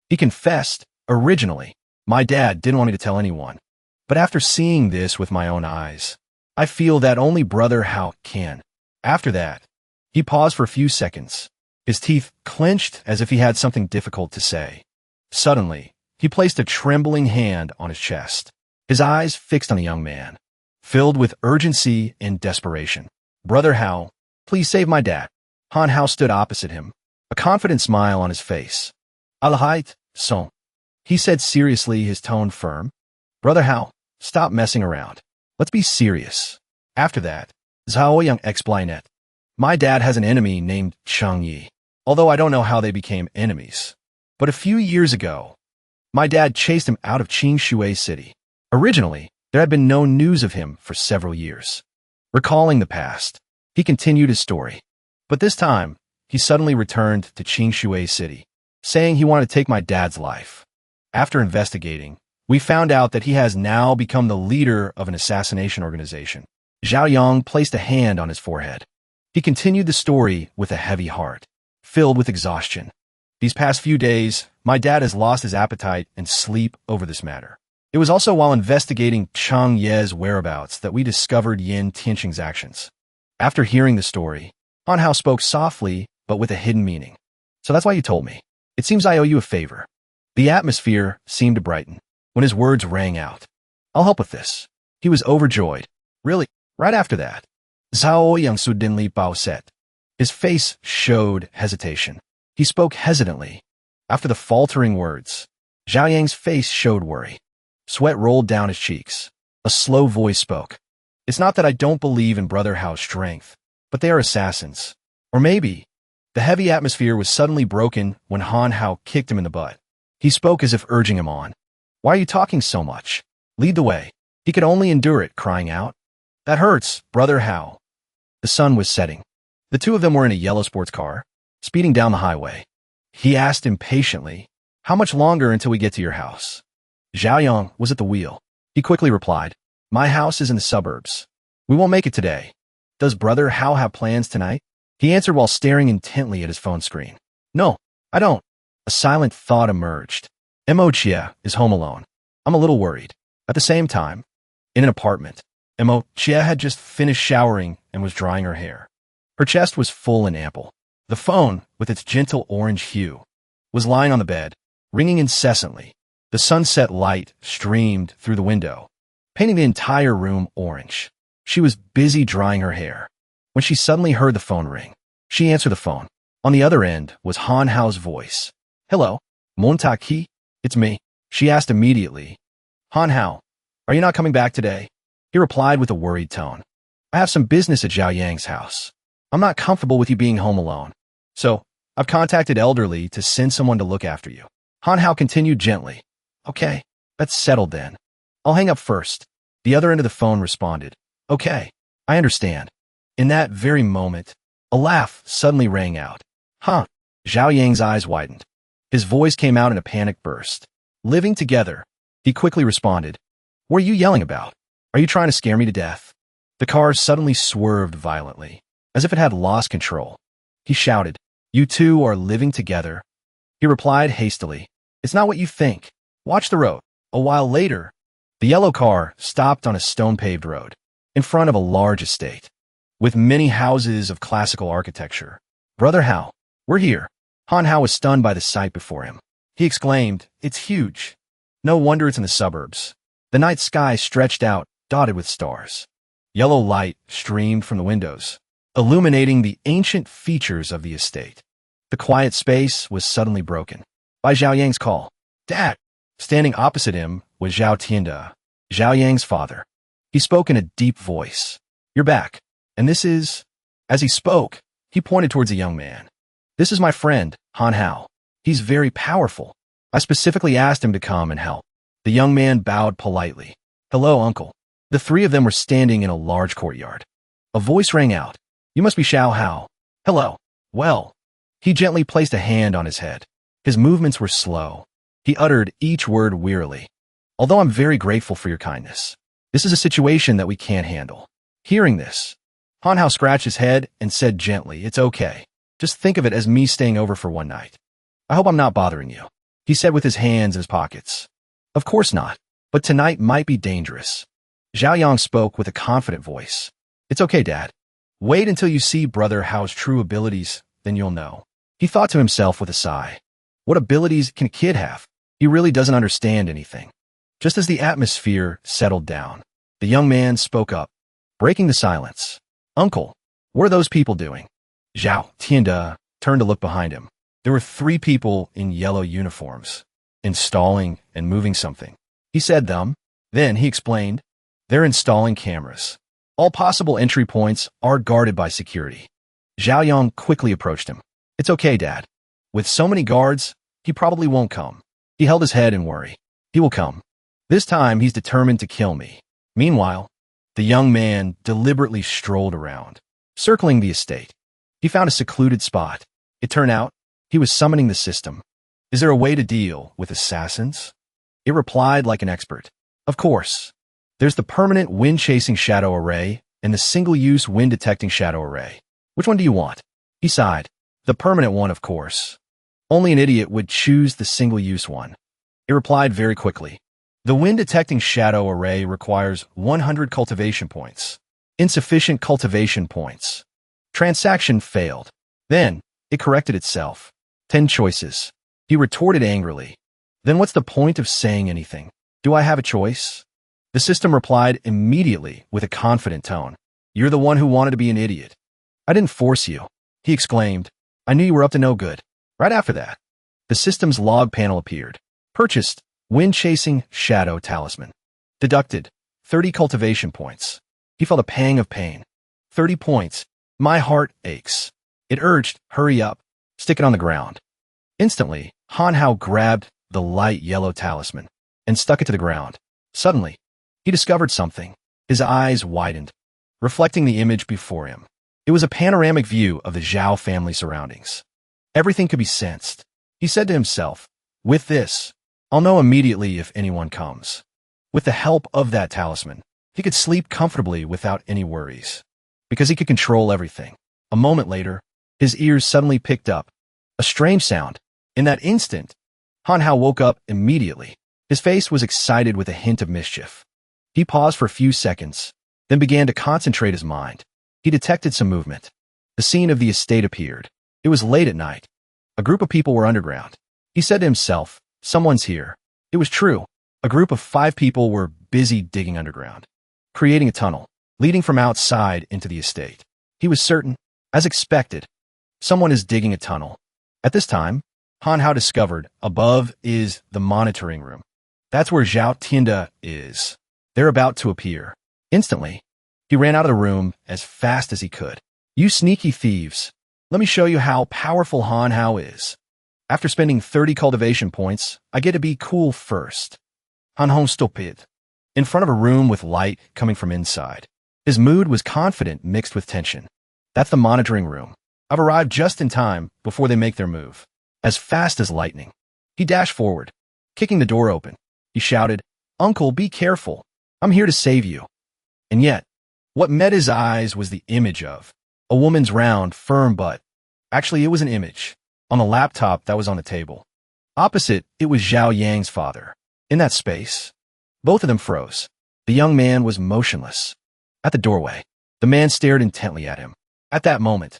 He confessed, originally, my dad didn't want me to tell anyone. But after seeing this with my own eyes, I feel that only Brother Hao can. After that, he paused for a few seconds, his teeth clenched as if he had something difficult to say. Suddenly, he placed a trembling hand on his chest, his eyes fixed on the young man, filled with urgency and desperation. Brother Hao, please save my dad. Han Hao stood opposite him, a confident smile on his face. Alahait, son. He said seriously, his tone firm. Brother Hao, stop messing around. Let's be serious. After that, Zhao Yang explained, My dad has an enemy named Chang Yi, although I don't know how they became enemies. But a few years ago, My dad chased him out of Qingshui City. Originally, there had been no news of him for several years. Recalling the past, he continued his story. But this time, he suddenly returned to Qingshui City, saying he wanted to take my dad's life. After investigating, we found out that he has now become the leader of an assassination organization. Zhao Yang placed a hand on his forehead. He continued the story with a heavy heart, filled with exhaustion. These past few days, my dad has lost his appetite and sleep over this matter. It was also while investigating Chang Ye's whereabouts that we discovered Yin Tianqing's actions. After hearing the story, Han Hao spoke softly but with a hidden meaning. So that's why you told me. It seems I owe you a favor. The atmosphere seemed to brighten when his words rang out. I'll help with this. He was overjoyed. Really? Right after that, Zhao Yangsu Dinli Bao said. His face showed hesitation. He spoke hesitantly. After the faltering words, Zhao Yang's face showed worry. Sweat rolled down his cheeks. A slow voice spoke. It's not that I don't believe in Brother Hao's strength, but they are assassins. Or maybe. The heavy atmosphere was suddenly broken when Han Hao kicked him in the butt. He spoke as if urging him on. Why are you talking so much? Lead the way. He could only endure it, crying out. That hurts, Brother Hao. The sun was setting. The two of them were in a yellow sports car, speeding down the highway. He asked impatiently, how much longer until we get to your house? Zhao Yang was at the wheel. He quickly replied, my house is in the suburbs. We won't make it today. Does Brother Hao have plans tonight? He answered while staring intently at his phone screen. No, I don't. A silent thought emerged. Mo Jia is home alone. I'm a little worried. At the same time, in an apartment, Mo Jia had just finished showering and was drying her hair. Her chest was full and ample. The phone, with its gentle orange hue, was lying on the bed, ringing incessantly. The sunset light streamed through the window, painting the entire room orange. She was busy drying her hair when she suddenly heard the phone ring. She answered the phone. On the other end was Han Hao's voice. Hello, Montaki? It's me. She asked immediately. Han Hao, are you not coming back today? He replied with a worried tone. I have some business at Zhao Yang's house. I'm not comfortable with you being home alone. So, I've contacted Elderly to send someone to look after you. Han Hao continued gently. Okay, that's settled then. I'll hang up first. The other end of the phone responded. Okay, I understand. In that very moment, a laugh suddenly rang out. Huh. Zhao Yang's eyes widened. His voice came out in a panic burst. Living together. He quickly responded. What are you yelling about? Are you trying to scare me to death? The car suddenly swerved violently, as if it had lost control. He shouted, you two are living together. He replied hastily. It's not what you think. Watch the road. A while later, the yellow car stopped on a stone-paved road, in front of a large estate, with many houses of classical architecture. Brother Hao, we're here. Han Hao was stunned by the sight before him. He exclaimed, it's huge. No wonder it's in the suburbs. The night sky stretched out, dotted with stars. Yellow light streamed from the windows, illuminating the ancient features of the estate. The quiet space was suddenly broken by Zhao Yang's call. Dad! Standing opposite him was Zhao Tianda, Zhao Yang's father. He spoke in a deep voice. You're back. And this is... As he spoke, he pointed towards a young man. This is my friend, Han Hao. He's very powerful. I specifically asked him to come and help. The young man bowed politely. Hello, uncle. The three of them were standing in a large courtyard. A voice rang out. You must be Xiao Hao. Hello. Well. He gently placed a hand on his head. His movements were slow. He uttered each word wearily. Although I'm very grateful for your kindness, this is a situation that we can't handle. Hearing this, Han Hao scratched his head and said gently, it's okay. Just think of it as me staying over for one night. I hope I'm not bothering you, he said with his hands in his pockets. Of course not, but tonight might be dangerous. Zhao Yang spoke with a confident voice. It's okay, Dad. Wait until you see Brother Hao's true abilities, then you'll know. He thought to himself with a sigh. What abilities can a kid have? He really doesn't understand anything. Just as the atmosphere settled down, the young man spoke up, breaking the silence. Uncle, what are those people doing? Zhao Tianda turned to look behind him. There were three people in yellow uniforms, installing and moving something. He said them. Then he explained, they're installing cameras. All possible entry points are guarded by security. Zhao Yang quickly approached him. It's okay, Dad. With so many guards, he probably won't come. He held his head in worry. He will come. This time he's determined to kill me. Meanwhile, the young man deliberately strolled around, circling the estate. He found a secluded spot. It turned out he was summoning the system. Is there a way to deal with assassins? It replied like an expert. Of course. There's the permanent wind-chasing shadow array and the single-use wind-detecting shadow array. Which one do you want? He sighed. The permanent one, of course. Only an idiot would choose the single-use one. It replied very quickly. The wind-detecting shadow array requires 100 cultivation points. Insufficient cultivation points. Transaction failed. Then, it corrected itself. 10 choices. He retorted angrily. Then what's the point of saying anything? Do I have a choice? The system replied immediately with a confident tone. You're the one who wanted to be an idiot. I didn't force you, he exclaimed. I knew you were up to no good. Right after that, the system's log panel appeared. Purchased, wind-chasing shadow talisman. Deducted, 30 cultivation points. He felt a pang of pain. 30 points. My heart aches. It urged, hurry up, stick it on the ground. Instantly, Hanhao grabbed the light yellow talisman and stuck it to the ground. Suddenly, he discovered something. His eyes widened, reflecting the image before him. It was a panoramic view of the Zhao family surroundings. Everything could be sensed. He said to himself, with this, I'll know immediately if anyone comes. With the help of that talisman, he could sleep comfortably without any worries, because he could control everything. A moment later, his ears suddenly picked up a strange sound. In that instant, Hanhao woke up immediately. His face was excited with a hint of mischief. He paused for a few seconds, then began to concentrate his mind. He detected some movement. The scene of the estate appeared. It was late at night. A group of people were underground. He said to himself, someone's here. It was true. A group of 5 people were busy digging underground, creating a tunnel, leading from outside into the estate. He was certain, as expected, someone is digging a tunnel. At this time, Hanhao discovered above is the monitoring room. That's where Zhao Tianda is. They're about to appear. Instantly, he ran out of the room as fast as he could. You sneaky thieves. Let me show you how powerful Hanhao is. After spending 30 cultivation points, I get to be cool first. Hanhao stupid. In front of a room with light coming from inside. His mood was confident mixed with tension. That's the monitoring room. I've arrived just in time before they make their move. As fast as lightning. He dashed forward, kicking the door open. He shouted, Uncle, be careful. I'm here to save you. And yet, what met his eyes was the image of a woman's round, firm butt. Actually, it was an image on the laptop that was on the table. Opposite, it was Zhao Yang's father. In that space, both of them froze. The young man was motionless. At the doorway, the man stared intently at him. At that moment,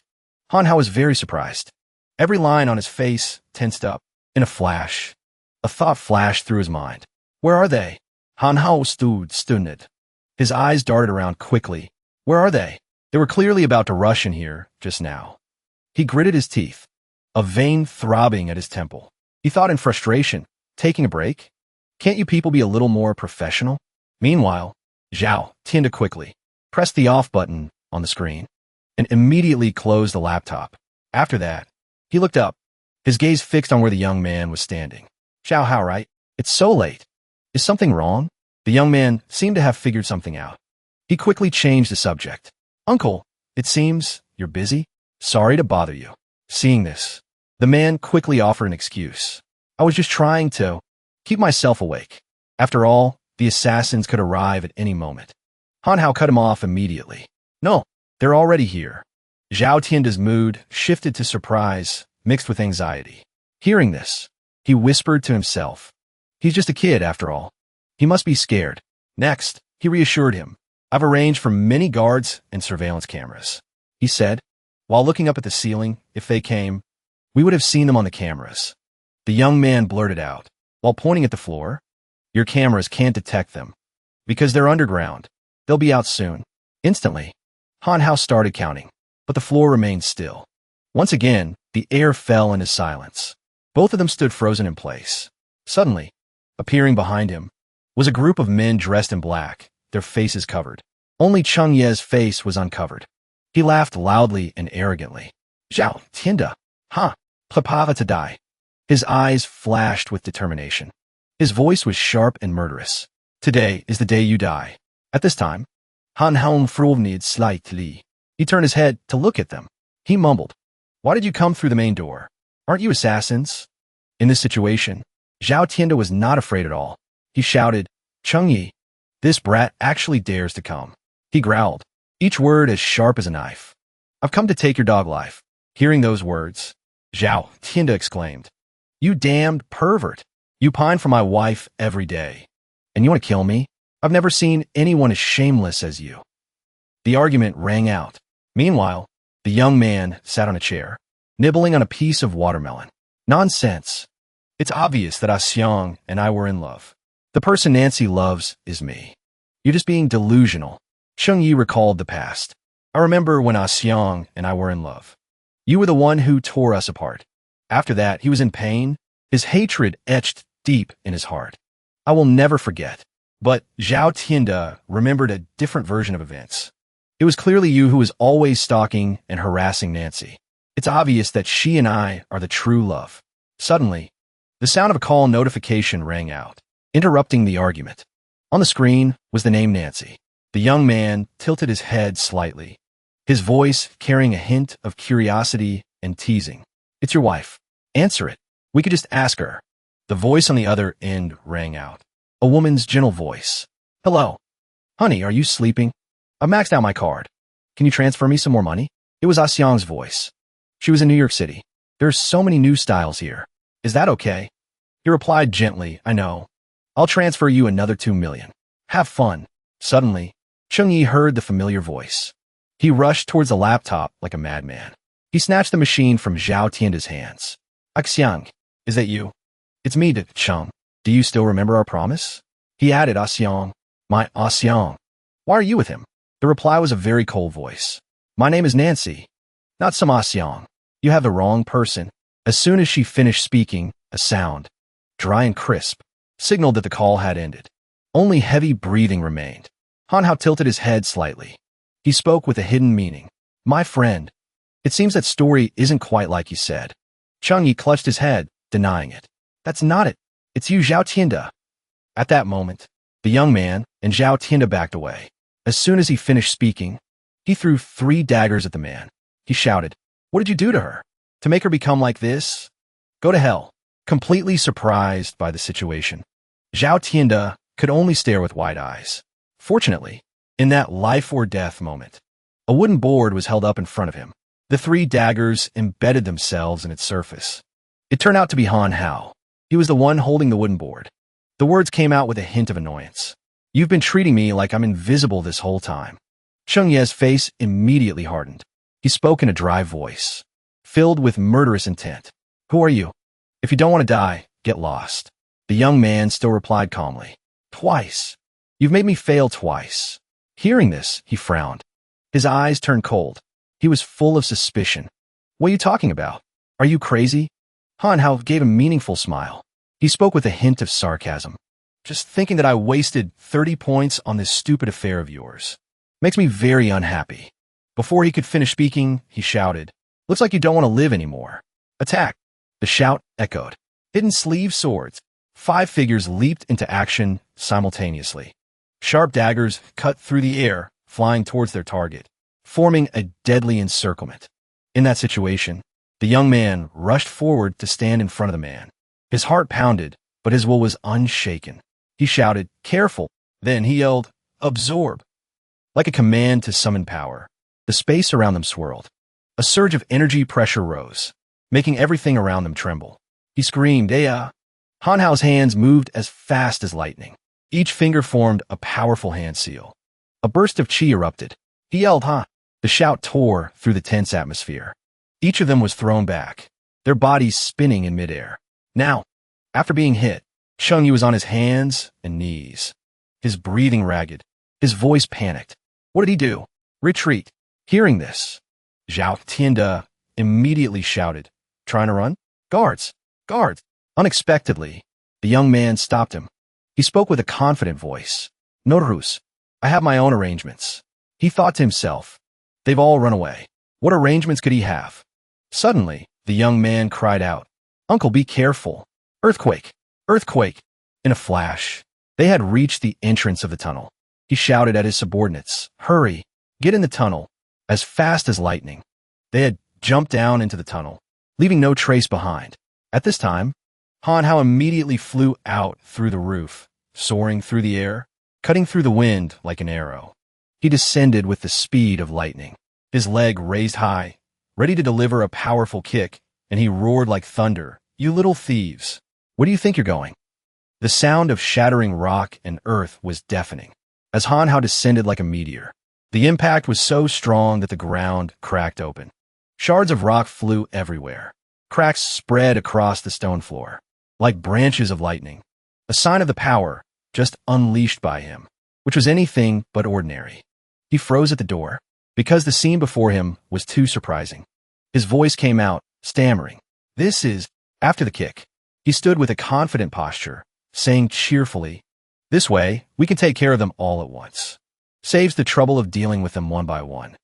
Hanhao was very surprised. Every line on his face tensed up. In a flash, a thought flashed through his mind. Where are they? Hanhao stood. His eyes darted around quickly. Where are they? They were clearly about to rush in here just now. He gritted his teeth, a vein throbbing at his temple. He thought in frustration, taking a break? Can't you people be a little more professional? Meanwhile, Zhao Tianda quickly pressed the off button on the screen and immediately closed the laptop. After that, he looked up, his gaze fixed on where the young man was standing. Zhao Hao, right? It's so late. Is something wrong? The young man seemed to have figured something out. He quickly changed the subject. Uncle, it seems you're busy. Sorry to bother you. Seeing this, the man quickly offered an excuse. I was just trying to keep myself awake. After all, the assassins could arrive at any moment. Hanhao cut him off immediately. No, they're already here. Zhao Tianda's mood shifted to surprise, mixed with anxiety. Hearing this, he whispered to himself. He's just a kid, after all. He must be scared. Next, he reassured him. I've arranged for many guards and surveillance cameras. He said, while looking up at the ceiling, if they came, we would have seen them on the cameras. The young man blurted out, while pointing at the floor, your cameras can't detect them. Because they're underground. They'll be out soon. Instantly, Hanhao started counting, but the floor remained still. Once again, the air fell into silence. Both of them stood frozen in place. Suddenly, appearing behind him, was a group of men dressed in black, their faces covered. Only Cheng Ye's face was uncovered. He laughed loudly and arrogantly. Zhao Tianda, huh? Prepara to die. His eyes flashed with determination. His voice was sharp and murderous. Today is the day you die. At this time, Han Haun frovnid slightly. He turned his head to look at them. He mumbled, "Why did you come through the main door? Aren't you assassins?" In this situation, Zhao Tianda was not afraid at all. He shouted, "Cheng Yi, this brat actually dares to come." He growled, each word as sharp as a knife. "I've come to take your dog life." Hearing those words, Zhao Tianda exclaimed, "You damned pervert! You pine for my wife every day. And you want to kill me? I've never seen anyone as shameless as you." The argument rang out. Meanwhile, the young man sat on a chair, nibbling on a piece of watermelon. "Nonsense. It's obvious that Xiang and I were in love. The person Nancy loves is me. You're just being delusional." Cheng Yi recalled the past. "I remember when Xiang and I were in love. You were the one who tore us apart." After that, he was in pain, his hatred etched deep in his heart. "I will never forget." But Zhao Tianda remembered a different version of events. "It was clearly you who was always stalking and harassing Nancy. It's obvious that she and I are the true love." Suddenly, the sound of a call notification rang out, interrupting the argument. On the screen was the name Nancy. The young man tilted his head slightly, his voice carrying a hint of curiosity and teasing. "It's your wife. Answer it. We could just ask her." The voice on the other end rang out, a woman's gentle voice. "Hello. Honey, are you sleeping? I've maxed out my card. Can you transfer me some more money?" It was Xiang's voice. She was in New York City. "There's so many new styles here. Is that okay?" He replied gently, "I know. I'll transfer you another 2 million. Have fun." Suddenly, Cheng Yi heard the familiar voice. He rushed towards the laptop like a madman. He snatched the machine from Zhao Tianda's hands. "Xiang, is that you?" "It's me, Cheng. Do you still remember our promise?" He added, "Xiang, my Xiang. Why are you with him?" The reply was a very cold voice. "My name is Nancy, not some Xiang. You have the wrong person." As soon as she finished speaking, a sound, dry and crisp, signaled that the call had ended. Only heavy breathing remained. Han Hao tilted his head slightly. He spoke with a hidden meaning. "My friend, it seems that story isn't quite like you said." Cheng Yi clutched his head, denying it. "That's not it. It's you, Zhao Tianda." At that moment, the young man and Zhao Tianda backed away. As soon as he finished speaking, he threw 3 daggers at the man. He shouted, "What did you do to her? To make her become like this? Go to hell." Completely surprised by the situation, Zhao Tianda could only stare with wide eyes. Fortunately, in that life or death moment, a wooden board was held up in front of him. The 3 daggers embedded themselves in its surface. It turned out to be Han Hao. He was the one holding the wooden board. The words came out with a hint of annoyance. "You've been treating me like I'm invisible this whole time." Cheng Ye's face immediately hardened. He spoke in a dry voice, filled with murderous intent. "Who are you? If you don't want to die, get lost." The young man still replied calmly, "Twice. You've made me fail twice." Hearing this, he frowned. His eyes turned cold. He was full of suspicion. "What are you talking about? Are you crazy?" Han Hao gave a meaningful smile. He spoke with a hint of sarcasm. "Just thinking that I wasted 30 points on this stupid affair of yours makes me very unhappy." Before he could finish speaking, he shouted, "Looks like you don't want to live anymore. Attack." The shout echoed. Hidden sleeve swords. 5 figures leaped into action simultaneously. Sharp daggers cut through the air, flying towards their target, forming a deadly encirclement. In that situation, the young man rushed forward to stand in front of the man. His heart pounded, but his will was unshaken. He shouted, "Careful." Then he yelled, "Absorb." Like a command to summon power, the space around them swirled. A surge of energy pressure rose, making everything around them tremble. He screamed, "Aya!" Han Hao's hands moved as fast as lightning. Each finger formed a powerful hand seal. A burst of chi erupted. He yelled, "Ha!" The shout tore through the tense atmosphere. Each of them was thrown back, their bodies spinning in midair. Now, after being hit, Cheng Yi was on his hands and knees, his breathing ragged, his voice panicked. What did he do? "Retreat." Hearing this, Zhao Tianda immediately shouted, "Trying to run? Guards! Guards!" Unexpectedly, the young man stopped him. He spoke with a confident voice. "No ruse. I have my own arrangements." He thought to himself, "They've all run away. What arrangements could he have?" Suddenly, the young man cried out, Uncle, be careful. Earthquake! Earthquake! In a flash, they had reached the entrance of the tunnel. He shouted at his subordinates, "Hurry! Get in the tunnel!" As fast as lightning. They had jumped down into the tunnel, leaving no trace behind. At this time, Han Hao immediately flew out through the roof, soaring through the air, cutting through the wind like an arrow. He descended with the speed of lightning, his leg raised high, ready to deliver a powerful kick, and he roared like thunder, "You little thieves! Where do you think you're going?" The sound of shattering rock and earth was deafening, as Han Hao descended like a meteor. The impact was so strong that the ground cracked open. Shards of rock flew everywhere. Cracks spread across the stone floor, like branches of lightning, a sign of the power just unleashed by him, which was anything but ordinary. He froze at the door, because the scene before him was too surprising. His voice came out, stammering. "This is..." After the kick, he stood with a confident posture, saying cheerfully, "This way, we can take care of them all at once. Saves the trouble of dealing with them one by one."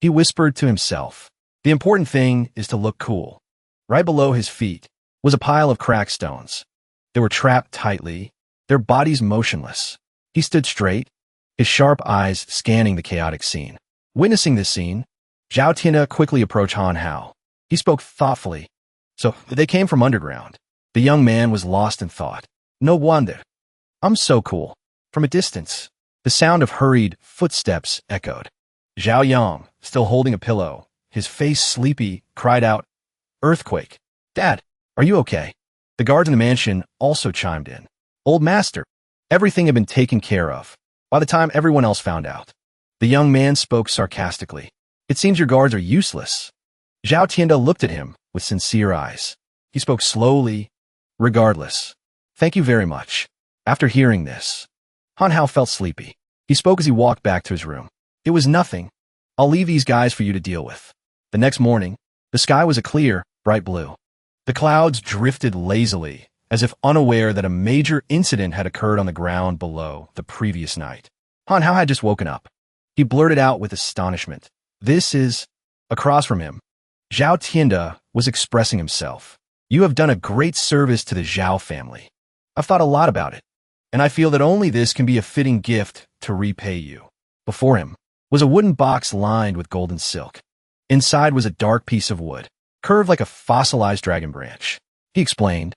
He whispered to himself, "The important thing is to look cool." Right below his feet was a pile of cracked stones. They were trapped tightly, their bodies motionless. He stood straight, his sharp eyes scanning the chaotic scene. Witnessing this scene, Zhao Tina quickly approached Han Hao. He spoke thoughtfully. "So, they came from underground." The young man was lost in thought. "No wonder. I'm so cool." From a distance, the sound of hurried footsteps echoed. Zhao Yang, still holding a pillow, his face sleepy, cried out, "Earthquake! Dad, are you okay?" The guards in the mansion also chimed in. "Old master, everything had been taken care of by the time everyone else found out." The young man spoke sarcastically. "It seems your guards are useless." Zhao Tianda looked at him with sincere eyes. He spoke slowly, "Regardless, thank you very much." After hearing this, Han Hao felt sleepy. He spoke as he walked back to his room. "It was nothing. I'll leave these guys for you to deal with." The next morning, the sky was a clear, bright blue. The clouds drifted lazily, as if unaware that a major incident had occurred on the ground below the previous night. Han Hao had just woken up. He blurted out with astonishment, "This is..." Across from him, Zhao Tianda was expressing himself. "You have done a great service to the Zhao family. I've thought a lot about it, and I feel that only this can be a fitting gift to repay you." Before him was a wooden box lined with golden silk. Inside was a dark piece of wood, curved like a fossilized dragon branch. He explained,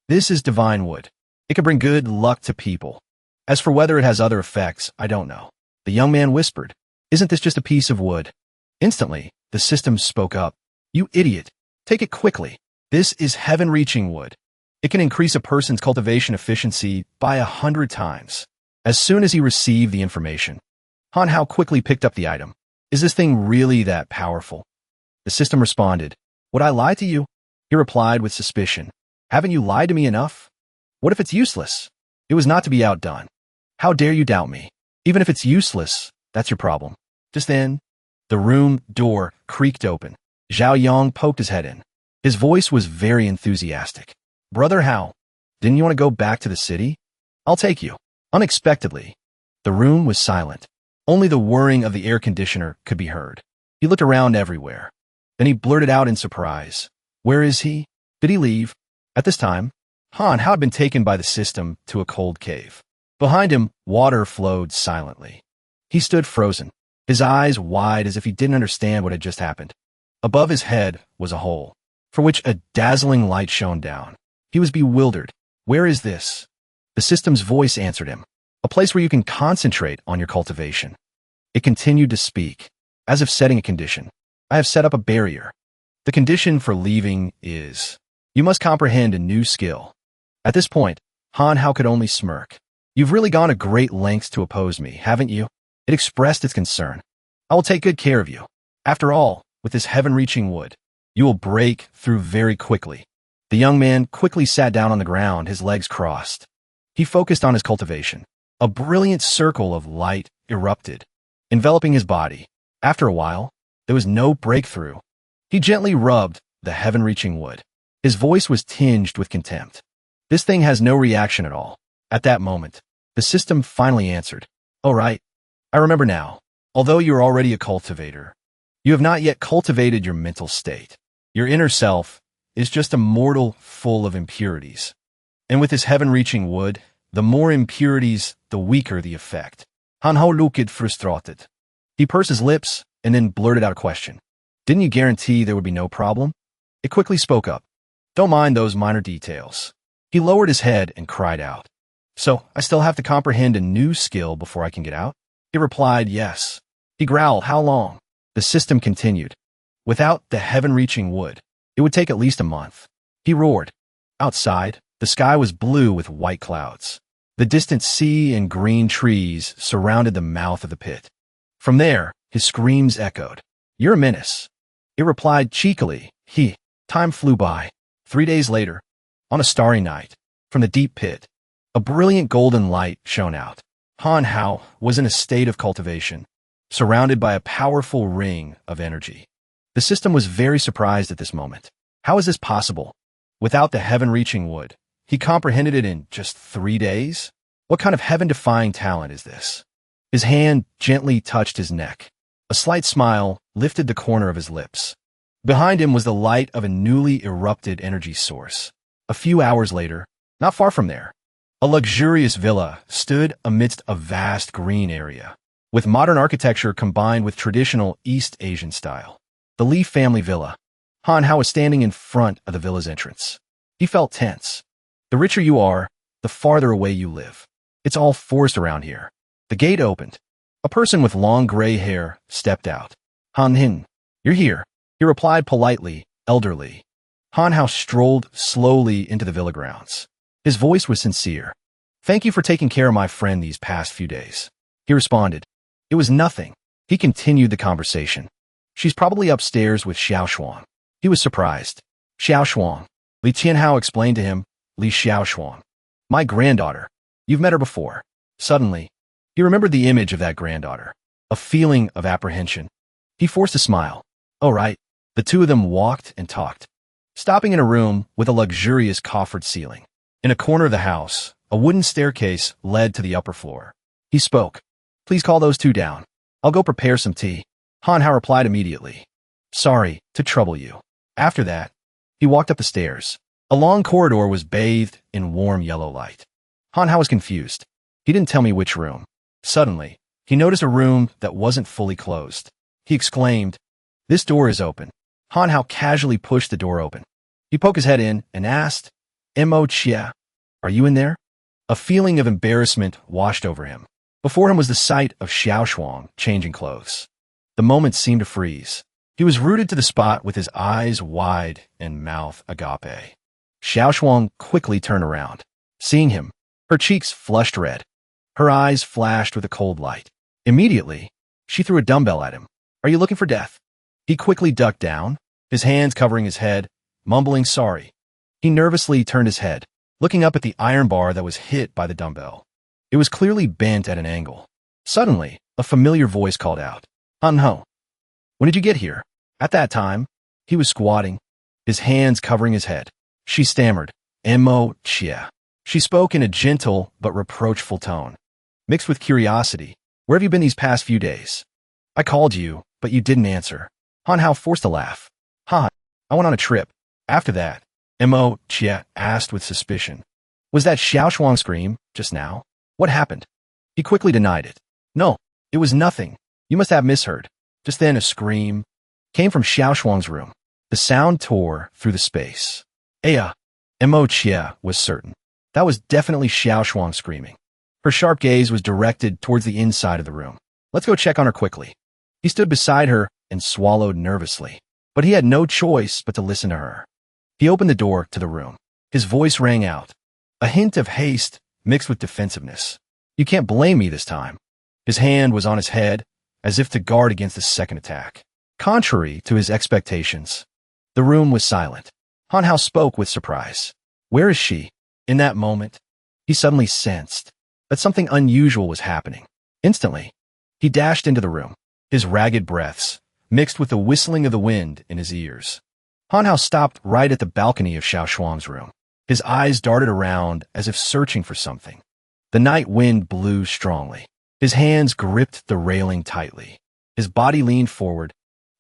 "This is divine wood. It can bring good luck to people. As for whether it has other effects, I don't know." The young man whispered, "Isn't this just a piece of wood?" Instantly, the system spoke up. "You idiot. Take it quickly. This is heaven-reaching wood. It can increase a person's cultivation efficiency by 100 times. As soon as he received the information, Han Hao quickly picked up the item. "Is this thing really that powerful?" The system responded, "Would I lie to you?" He replied with suspicion, "Haven't you lied to me enough? What if it's useless?" It was not to be outdone. "How dare you doubt me? Even if it's useless, that's your problem." Just then, the room door creaked open. Zhao Yang poked his head in. His voice was very enthusiastic. "Brother Hao, didn't you want to go back to the city? I'll take you." Unexpectedly, the room was silent. Only the whirring of the air conditioner could be heard. He looked around everywhere. Then he blurted out in surprise, "Where is he? Did he leave?" At this time, Han Hao had been taken by the system to a cold cave. Behind him, water flowed silently. He stood frozen, his eyes wide as if he didn't understand what had just happened. Above his head was a hole, for which a dazzling light shone down. He was bewildered. "Where is this?" The system's voice answered him. "A place where you can concentrate on your cultivation." It continued to speak, as if setting a condition. "I have set up a barrier. The condition for leaving is, you must comprehend a new skill." At this point, Han Hao could only smirk. "You've really gone to great lengths to oppose me, haven't you?" It expressed its concern. "I will take good care of you. After all, with this heaven-reaching wood, you will break through very quickly." The young man quickly sat down on the ground, his legs crossed. He focused on his cultivation. A brilliant circle of light erupted, enveloping his body. After a while, there was no breakthrough. He gently rubbed the heaven-reaching wood. His voice was tinged with contempt. "This thing has no reaction at all." At that moment, the system finally answered, "Oh right, I remember now. Although you're already a cultivator, you have not yet cultivated your mental state. Your inner self is just a mortal full of impurities. And with his heaven-reaching wood, the more impurities, the weaker the effect. Han Ho looked frustrated. He pursed his lips and then blurted out a question. Didn't you guarantee there would be no problem? It quickly spoke up. Don't mind those minor details. He lowered his head and cried out. So, I still have to comprehend a new skill before I can get out? He replied, yes. He growled, how long? The system continued. Without the heaven-reaching wood, it would take at least a month. He roared. Outside, the sky was blue with white clouds. The distant sea and green trees surrounded the mouth of the pit. From there, his screams echoed. You're a menace. It replied cheekily. Time flew by. 3 days later, on a starry night, from the deep pit, a brilliant golden light shone out. Han Hao was in a state of cultivation, surrounded by a powerful ring of energy. The system was very surprised at this moment. How is this possible? Without the heaven-reaching wood, he comprehended it in just 3 days? What kind of heaven-defying talent is this? His hand gently touched his neck. A slight smile lifted the corner of his lips. Behind him was the light of a newly erupted energy source. A few hours later, not far from there, a luxurious villa stood amidst a vast green area, with modern architecture combined with traditional East Asian style. The Lee family villa. Han Hao was standing in front of the villa's entrance. He felt tense. The richer you are, the farther away you live. It's all forest around here. The gate opened. A person with long gray hair stepped out. Han Hin, you're here. He replied politely, elderly. Han Hao strolled slowly into the villa grounds. His voice was sincere. Thank you for taking care of my friend these past few days. He responded. It was nothing. He continued the conversation. She's probably upstairs with Xiao Shuang. He was surprised. Xiao Shuang. Li Tianhao explained to him. Li Xiao Shuang. My granddaughter. You've met her before. Suddenly, he remembered the image of that granddaughter. A feeling of apprehension. He forced a smile. Oh, right. The two of them walked and talked, stopping in a room with a luxurious coffered ceiling. In a corner of the house, a wooden staircase led to the upper floor. He spoke. Please call those two down. I'll go prepare some tea. Han Hao replied immediately. Sorry to trouble you. After that, he walked up the stairs. A long corridor was bathed in warm yellow light. Han Hao was confused. He didn't tell me which room. Suddenly, he noticed a room that wasn't fully closed. He exclaimed, This door is open. Han Hao casually pushed the door open. He poked his head in and asked, Mo Jia, are you in there? A feeling of embarrassment washed over him. Before him was the sight of Xiao Shuang changing clothes. The moment seemed to freeze. He was rooted to the spot with his eyes wide and mouth agape. Xiao Shuang quickly turned around. Seeing him, her cheeks flushed red. Her eyes flashed with a cold light. Immediately, she threw a dumbbell at him. Are you looking for death? He quickly ducked down, his hands covering his head, mumbling sorry. He nervously turned his head, looking up at the iron bar that was hit by the dumbbell. It was clearly bent at an angle. Suddenly, a familiar voice called out, Han Ho. When did you get here? At that time, he was squatting, his hands covering his head. She stammered, Mo Jia. She spoke in a gentle but reproachful tone, mixed with curiosity. Where have you been these past few days? I called you, but you didn't answer. Han Hao forced a laugh. I went on a trip. After that, Mo Jia asked with suspicion. Was that Xiao Shuang scream just now? What happened? He quickly denied it. No, it was nothing. You must have misheard. Just then a scream came from Xiao Shuang's room. The sound tore through the space. Mo Jia was certain. That was definitely Xiao Shuang screaming. Her sharp gaze was directed towards the inside of the room. Let's go check on her quickly. He stood beside her and swallowed nervously, but he had no choice but to listen to her. He opened the door to the room. His voice rang out, a hint of haste mixed with defensiveness. You can't blame me this time. His hand was on his head, as if to guard against a second attack. Contrary to his expectations, the room was silent. Han Hao spoke with surprise. Where is she? In that moment, he suddenly sensed that something unusual was happening. Instantly, he dashed into the room, his ragged breaths mixed with the whistling of the wind in his ears. Han Hao stopped right at the balcony of Xiao Shuang's room. His eyes darted around as if searching for something. The night wind blew strongly. His hands gripped the railing tightly. His body leaned forward,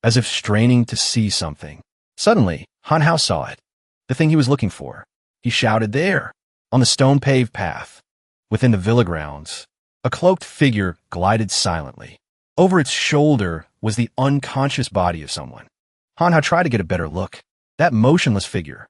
as if straining to see something. Suddenly, Han Hao saw it. the thing he was looking for. He shouted, "There!" On the stone-paved path, within the villa grounds, a cloaked figure glided silently. Over its shoulder was the unconscious body of someone. Manhwa tried to get a better look. That motionless figure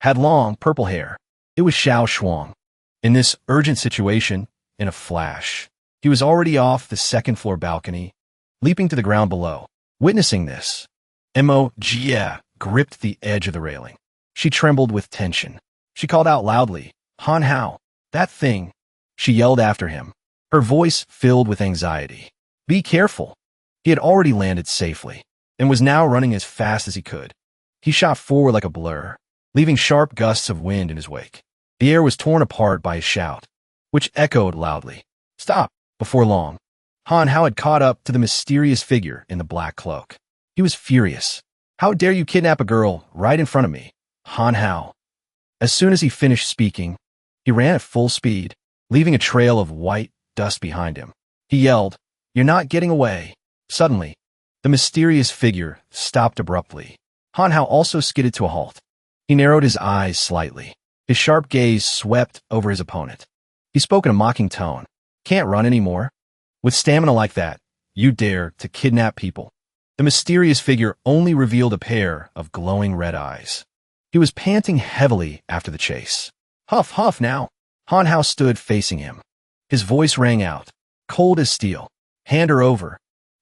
had long, purple hair. It was Xiao Shuang. In this urgent situation, in a flash, he was already off the second-floor balcony, leaping to the ground below. Witnessing this, Mo Jia gripped the edge of the railing. She trembled with tension. She called out loudly, "Manhwa, that thing!" She yelled after him, her voice filled with anxiety. "Be careful." He had already landed safely and was now running as fast as he could. He shot forward like a blur, leaving sharp gusts of wind in his wake. The air was torn apart by his shout, which echoed loudly. "Stop!" Before long, Manhwa had caught up to the mysterious figure in the black cloak. He was furious. "How dare you kidnap a girl right in front of me?" Manhwa. As soon as he finished speaking, he ran at full speed, leaving a trail of white dust behind him. He yelled, "You're not getting away." Suddenly, the mysterious figure stopped abruptly. Manhwa also skidded to a halt. He narrowed his eyes slightly. His sharp gaze swept over his opponent. He spoke in a mocking tone. "Can't run anymore? With stamina like that, you dare to kidnap people?" The mysterious figure only revealed a pair of glowing red eyes. He was panting heavily after the chase. "Huff, huff now." Manhwa stood facing him. His voice rang out, cold as steel. "Hand her over,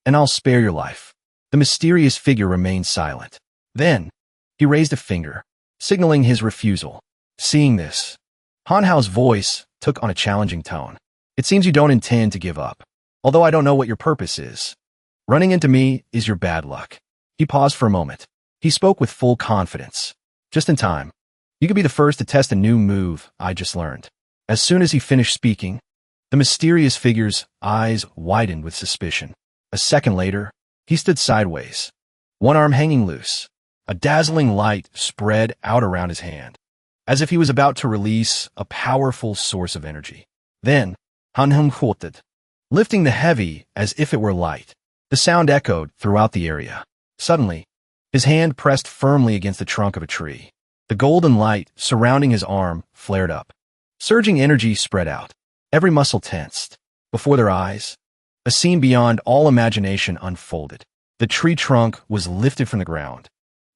and I'll spare your life." The mysterious figure remained silent. Then, he raised a finger, signaling his refusal. Seeing this, Manhwa's voice took on a challenging tone. "It seems you don't intend to give up. Although I don't know what your purpose is. Running into me is your bad luck." He paused for a moment. He spoke with full confidence. "Just in time. You could be the first to test a new move I just learned." As soon as he finished speaking, the mysterious figure's eyes widened with suspicion. A second later, he stood sideways, one arm hanging loose. A dazzling light spread out around his hand, as if he was about to release a powerful source of energy. Then, Manhwa quoted, lifting the heavy as if it were light. The sound echoed throughout the area. Suddenly, his hand pressed firmly against the trunk of a tree. The golden light surrounding his arm flared up. Surging energy spread out. Every muscle tensed. Before their eyes, a scene beyond all imagination unfolded. The tree trunk was lifted from the ground,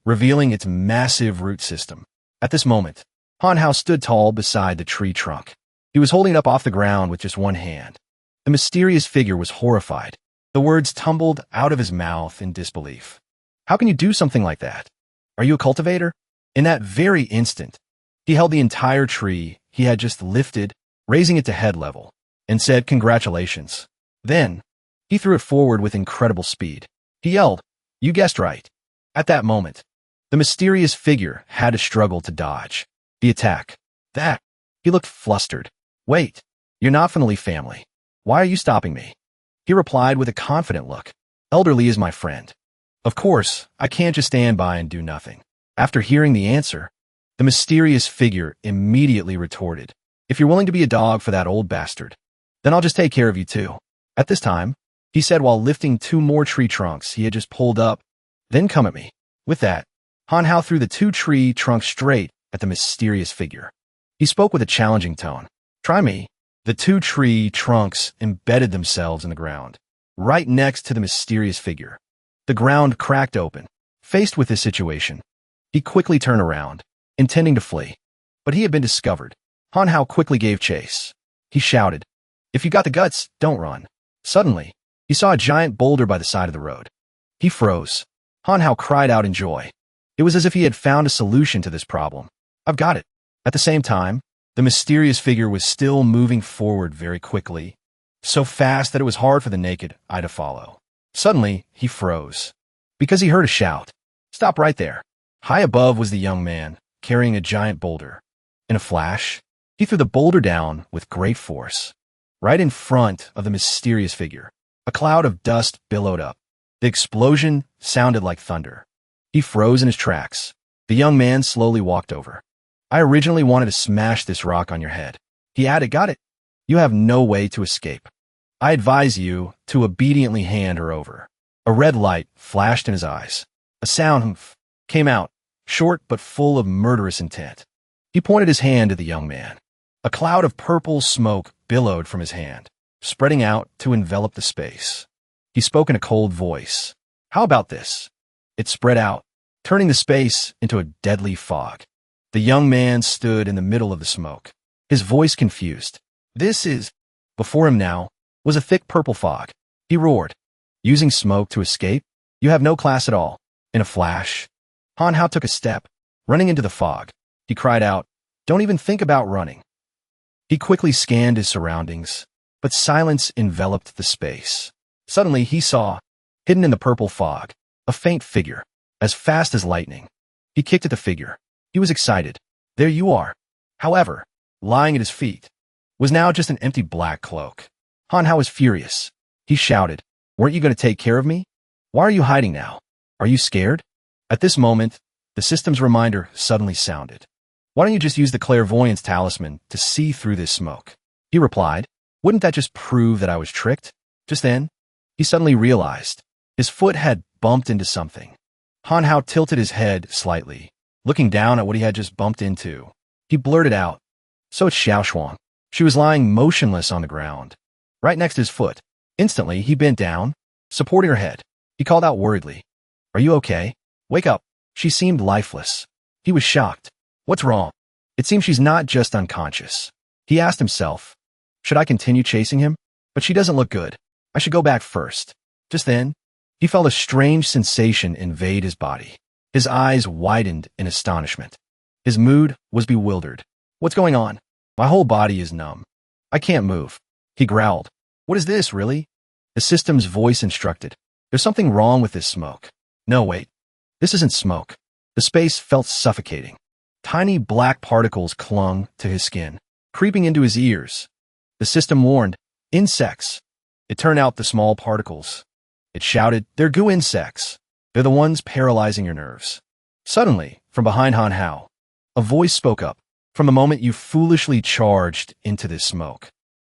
revealing its massive root system. At this moment, Manhwa stood tall beside the tree trunk. He was holding it up off the ground with just one hand. The mysterious figure was horrified. The words tumbled out of his mouth in disbelief. "How can you do something like that? Are you a cultivator?" In that very instant, he held the entire tree he had just lifted, raising it to head level, and said, "Congratulations." Then, he threw it forward with incredible speed. He yelled, "You guessed right." At that moment, the mysterious figure had to struggle to dodge the attack. That, he looked flustered. "Wait, you're not from the Lee family. Why are you stopping me?" He replied with a confident look. "Elderly is my friend. Of course, I can't just stand by and do nothing." After hearing the answer, the mysterious figure immediately retorted, "If you're willing to be a dog for that old bastard, then I'll just take care of you too." At this time, he said while lifting two more tree trunks he had just pulled up, "Then come at me." With that, Manhwa threw the two tree trunks straight at the mysterious figure. He spoke with a challenging tone. "Try me." The two tree trunks embedded themselves in the ground, right next to the mysterious figure. The ground cracked open. Faced with this situation, he quickly turned around, intending to flee. But he had been discovered. Manhwa quickly gave chase. He shouted, "If you got the guts, don't run." Suddenly, he saw a giant boulder by the side of the road. He froze. Manhwa cried out in joy. It was as if he had found a solution to this problem. "I've got it." At the same time, the mysterious figure was still moving forward very quickly, so fast that it was hard for the naked eye to follow. Suddenly, he froze, because he heard a shout. "Stop right there." High above was the young man, carrying a giant boulder. In a flash, he threw the boulder down with great force, right in front of the mysterious figure. A cloud of dust billowed up. The explosion sounded like thunder. He froze in his tracks. The young man slowly walked over. "I originally wanted to smash this rock on your head." He added, "Got it? You have no way to escape. I advise you to obediently hand her over." A red light flashed in his eyes. A sound came out short but full of murderous intent. He pointed his hand at the young man. A cloud of purple smoke billowed from his hand, spreading out to envelop the space. He spoke in a cold voice. How about this? It spread out, turning the space into a deadly fog. The young man stood in the middle of the smoke, his voice confused. This is... Before him now was a thick purple fog. He roared. Using smoke to escape? You have no class at all. In a flash, Han Hao took a step, running into the fog. He cried out, Don't even think about running. He quickly scanned his surroundings, but silence enveloped the space. Suddenly he saw, hidden in the purple fog, a faint figure, as fast as lightning. He kicked at the figure. He was excited. There you are. However, lying at his feet was now just an empty black cloak. Han Hao was furious. He shouted, Weren't you going to take care of me? Why are you hiding now? Are you scared? At this moment, the system's reminder suddenly sounded. Why don't you just use the clairvoyance talisman to see through this smoke? He replied, Wouldn't that just prove that I was tricked? Just then, he suddenly realized his foot had bumped into something. Han Hao tilted his head slightly, looking down at what he had just bumped into. He blurted out, So it's Xiao Shuang. She was lying motionless on the ground, right next to his foot. Instantly, he bent down, supporting her head. He called out worriedly, Are you okay? Wake up. She seemed lifeless. He was shocked. What's wrong? It seems she's not just unconscious. He asked himself, Should I continue chasing him? But she doesn't look good. I should go back first. Just then, he felt a strange sensation invade his body. His eyes widened in astonishment. His mood was bewildered. What's going on? My whole body is numb. I can't move. He growled. What is this, really? The system's voice instructed. There's something wrong with this smoke. No, wait. This isn't smoke. The space felt suffocating. Tiny black particles clung to his skin, creeping into his ears. The system warned, Insects. It turned out the small particles. It shouted, They're goo insects. They're the ones paralyzing your nerves. Suddenly, from behind Han Hao, a voice spoke up. From the moment you foolishly charged into this smoke,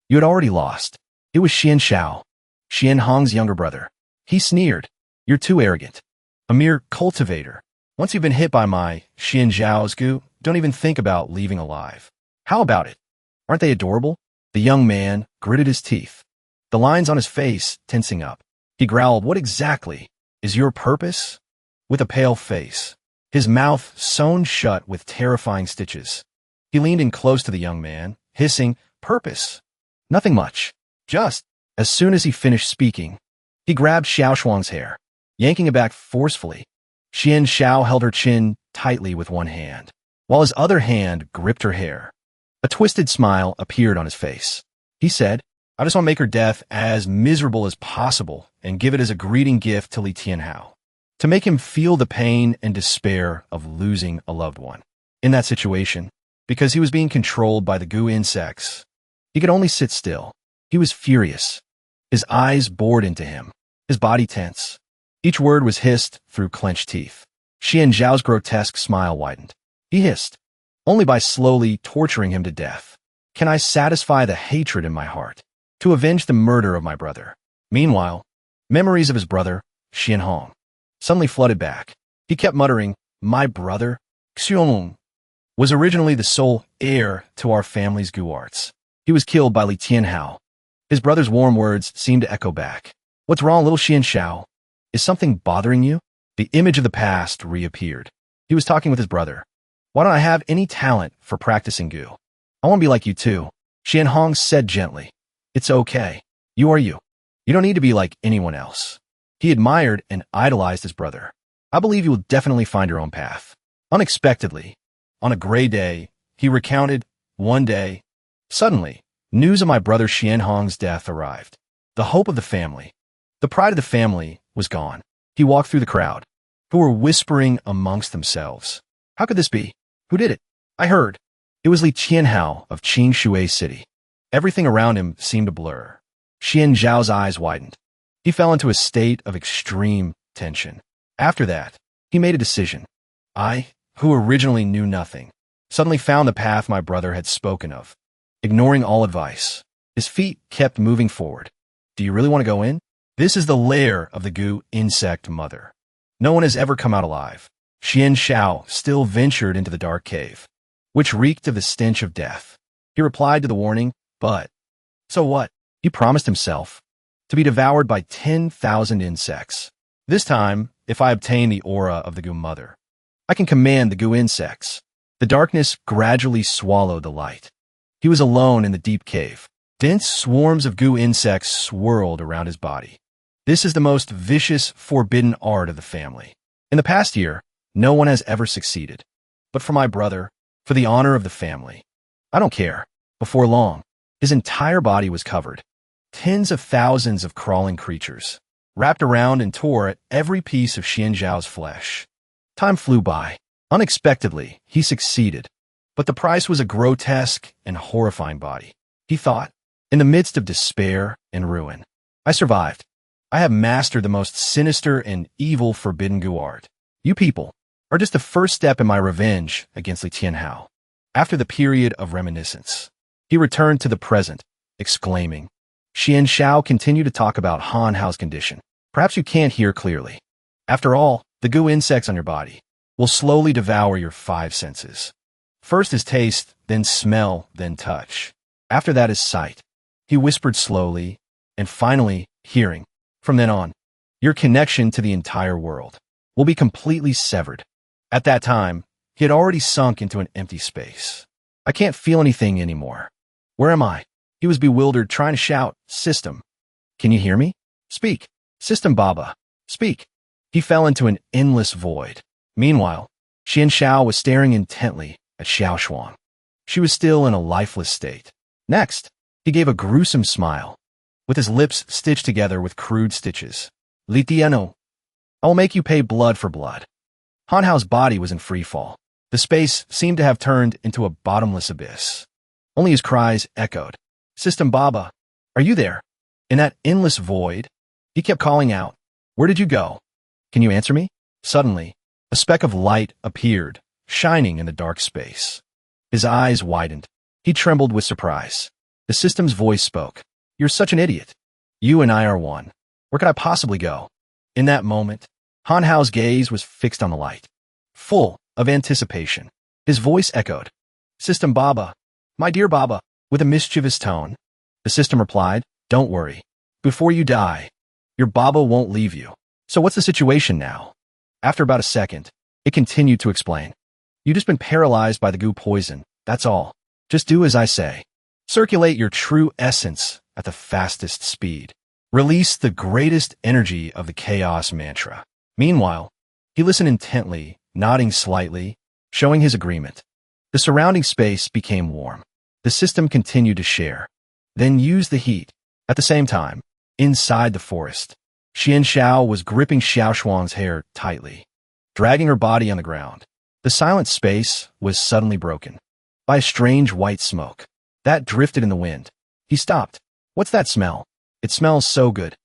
you had already lost. It was Xian Xiao, Xian Hong's younger brother. He sneered. You're too arrogant. A mere cultivator. Once you've been hit by my Xian Xiao's goo, don't even think about leaving alive. How about it? Aren't they adorable? The young man gritted his teeth, the lines on his face tensing up. He growled, What exactly is your purpose? With a pale face, his mouth sewn shut with terrifying stitches. He leaned in close to the young man, hissing, Purpose? Nothing much. Just, as soon as he finished speaking, he grabbed Xiao Shuang's hair, yanking it back forcefully. Xian Xiao held her chin tightly with one hand, while his other hand gripped her hair. A twisted smile appeared on his face. He said, I just want to make her death as miserable as possible and give it as a greeting gift to Li Tianhao, to make him feel the pain and despair of losing a loved one. In that situation, because he was being controlled by the goo insects, he could only sit still. He was furious. His eyes bored into him, his body tense. Each word was hissed through clenched teeth. Xian Zhao's grotesque smile widened. He hissed, Only by slowly torturing him to death can I satisfy the hatred in my heart, to avenge the murder of my brother. Meanwhile, memories of his brother, Xian Hong, suddenly flooded back. He kept muttering, My brother, Xiong, was originally the sole heir to our family's goo arts. He was killed by Li Tianhao. His brother's warm words seemed to echo back. What's wrong, little Xian Xiao? Is something bothering you? The image of the past reappeared. He was talking with his brother. Why don't I have any talent for practicing goo? I want to be like you too. Xian Hong said gently. It's okay. You are you. You don't need to be like anyone else. He admired and idolized his brother. I believe you will definitely find your own path. Unexpectedly, on a gray day, he recounted, One day, suddenly, news of my brother Xian Hong's death arrived. The hope of the family, the pride of the family, was gone. He walked through the crowd, who were whispering amongst themselves. How could this be? Who did it? I heard. It was Li Tianhao of Qingshui City. Everything around him seemed to blur. Xian Zhao's eyes widened. He fell into a state of extreme tension. After that, he made a decision. I, who originally knew nothing, suddenly found the path my brother had spoken of. Ignoring all advice, his feet kept moving forward. Do you really want to go in? This is the lair of the goo insect mother. No one has ever come out alive. Xian Xiao still ventured into the dark cave, which reeked of the stench of death. He replied to the warning, but, so what? He promised himself to be devoured by 10,000 insects. This time, if I obtain the aura of the Goo Mother, I can command the Goo insects. The darkness gradually swallowed the light. He was alone in the deep cave. Dense swarms of Goo insects swirled around his body. This is the most vicious, forbidden art of the family. In the past year, no one has ever succeeded. But for my brother, for the honor of the family, I don't care. Before long, his entire body was covered. Tens of thousands of crawling creatures wrapped around and tore at every piece of Xian Zhao's flesh. Time flew by. Unexpectedly, he succeeded. But the price was a grotesque and horrifying body. He thought, in the midst of despair and ruin, I survived. I have mastered the most sinister and evil forbidden Goo art. You people are just the first step in my revenge against Li Tianhao. After the period of reminiscence, he returned to the present, exclaiming, Xian Xiao continued to talk about Han Hao's condition. Perhaps you can't hear clearly. After all, the Goo insects on your body will slowly devour your 5 senses. First is taste, then smell, then touch. After that is sight. He whispered slowly, and finally, hearing. From then on, your connection to the entire world will be completely severed. At that time, he had already sunk into an empty space. I can't feel anything anymore. Where am I? He was bewildered, trying to shout, System. Can you hear me? Speak. System Baba. Speak. He fell into an endless void. Meanwhile, Xian Xiao was staring intently at Xiao Shuang. She was still in a lifeless state. Next, he gave a gruesome smile, with his lips stitched together with crude stitches. Li Tiano, I will make you pay blood for blood. Han Hao's body was in free fall. The space seemed to have turned into a bottomless abyss. Only his cries echoed. System Baba, are you there? In that endless void, he kept calling out, Where did you go? Can you answer me? Suddenly, a speck of light appeared, shining in the dark space. His eyes widened. He trembled with surprise. The system's voice spoke. You're such an idiot. You and I are one. Where could I possibly go? In that moment, Han Hao's gaze was fixed on the light, full of anticipation. His voice echoed. System Baba, my dear Baba, with a mischievous tone. The system replied, Don't worry. Before you die, your Baba won't leave you. So what's the situation now? After about a second, it continued to explain. You've just been paralyzed by the Goo poison. That's all. Just do as I say. Circulate your true essence at the fastest speed. Release the greatest energy of the chaos mantra. Meanwhile, he listened intently, nodding slightly, showing his agreement. The surrounding space became warm. The system continued to share, then use the heat. At the same time, inside the forest, Xian Xiao was gripping Xiao Shuang's hair tightly, dragging her body on the ground. The silent space was suddenly broken by a strange white smoke that drifted in the wind. He stopped. What's that smell? It smells so good.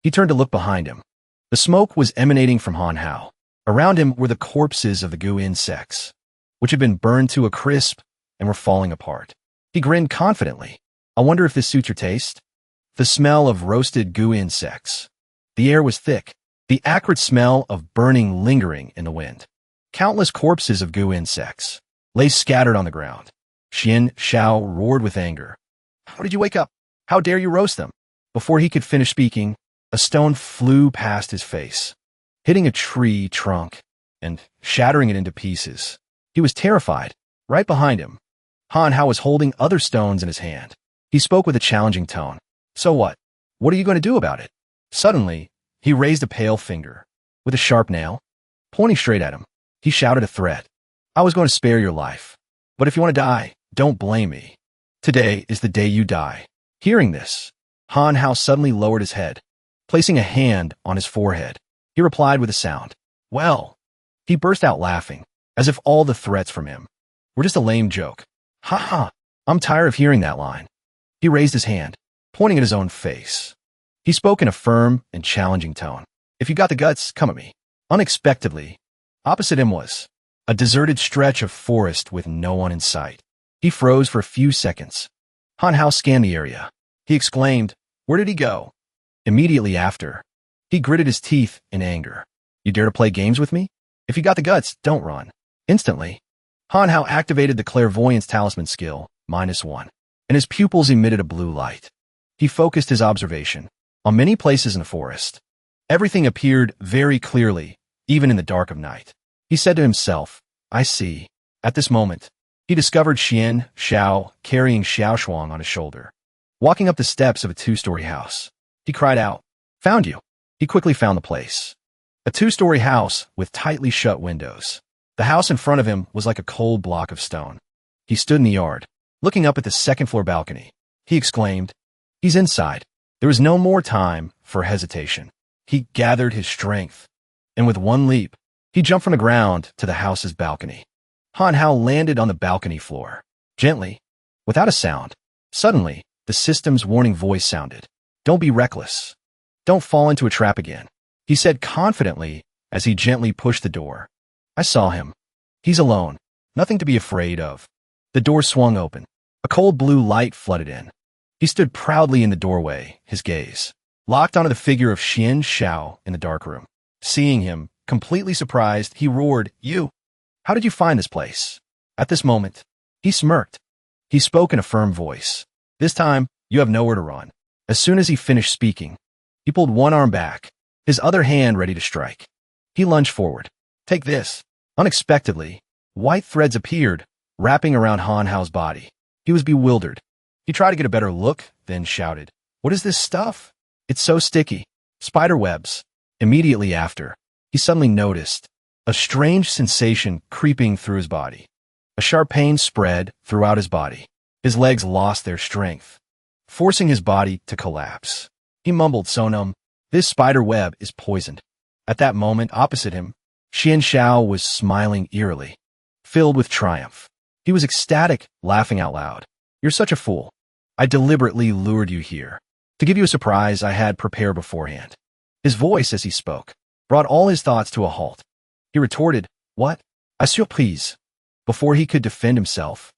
He turned to look behind him. The smoke was emanating from Han Hao. Around him were the corpses of the Goo insects, which had been burned to a crisp and were falling apart. He grinned confidently. I wonder if this suits your taste? The smell of roasted Goo insects. The air was thick, the acrid smell of burning lingering in the wind. Countless corpses of Goo insects lay scattered on the ground. Xian Xiao roared with anger. How did you wake up? How dare you roast them? Before he could finish speaking, a stone flew past his face, hitting a tree trunk and shattering it into pieces. He was terrified. Right behind him, Han Hao was holding other stones in his hand. He spoke with a challenging tone. So what? What are you going to do about it? Suddenly, he raised a pale finger, with a sharp nail, pointing straight at him. He shouted a threat. I was going to spare your life. But if you want to die, don't blame me. Today is the day you die. Hearing this, Han Hao suddenly lowered his head, placing a hand on his forehead. He replied with a sound. Well, he burst out laughing, as if all the threats from him were just a lame joke. Ha ha, I'm tired of hearing that line. He raised his hand, pointing at his own face. He spoke in a firm and challenging tone. If you got the guts, come at me. Unexpectedly, opposite him was a deserted stretch of forest with no one in sight. He froze for a few seconds. Han Hao scanned the area. He exclaimed, Where did he go? Immediately after, he gritted his teeth in anger. You dare to play games with me? If you got the guts, don't run. Instantly, Han Hao activated the clairvoyance talisman skill, -1, and his pupils emitted a blue light. He focused his observation on many places in the forest. Everything appeared very clearly, even in the dark of night. He said to himself, I see. At this moment, he discovered Xian Xiao carrying Xiao Shuang on his shoulder, walking up the steps of a 2-story house. He cried out, Found you. He quickly found the place. A 2-story house with tightly shut windows. The house in front of him was like a cold block of stone. He stood in the yard, looking up at the second-floor balcony. He exclaimed, He's inside. There was no more time for hesitation. He gathered his strength, and with one leap, he jumped from the ground to the house's balcony. Han Hao landed on the balcony floor, gently, without a sound. Suddenly, the system's warning voice sounded. Don't be reckless. Don't fall into a trap again, he said confidently as he gently pushed the door. I saw him. He's alone. Nothing to be afraid of. The door swung open. A cold blue light flooded in. He stood proudly in the doorway, his gaze locked onto the figure of Xian Xiao in the dark room. Seeing him, completely surprised, he roared, You! How did you find this place? At this moment, he smirked. He spoke in a firm voice. This time, you have nowhere to run. As soon as he finished speaking, he pulled one arm back, his other hand ready to strike. He lunged forward. Take this. Unexpectedly, white threads appeared, wrapping around Han Hao's body. He was bewildered. He tried to get a better look, then shouted, What is this stuff? It's so sticky. Spider webs. Immediately after, he suddenly noticed a strange sensation creeping through his body. A sharp pain spread throughout his body. His legs lost their strength, forcing his body to collapse. He mumbled, Sonum, this spider web is poisoned. At that moment, opposite him, Xian Xiao was smiling eerily, filled with triumph. He was ecstatic, laughing out loud. You're such a fool. I deliberately lured you here to give you a surprise I had prepared beforehand. His voice, as he spoke, brought all his thoughts to a halt. He retorted, What? A surprise. Before he could defend himself,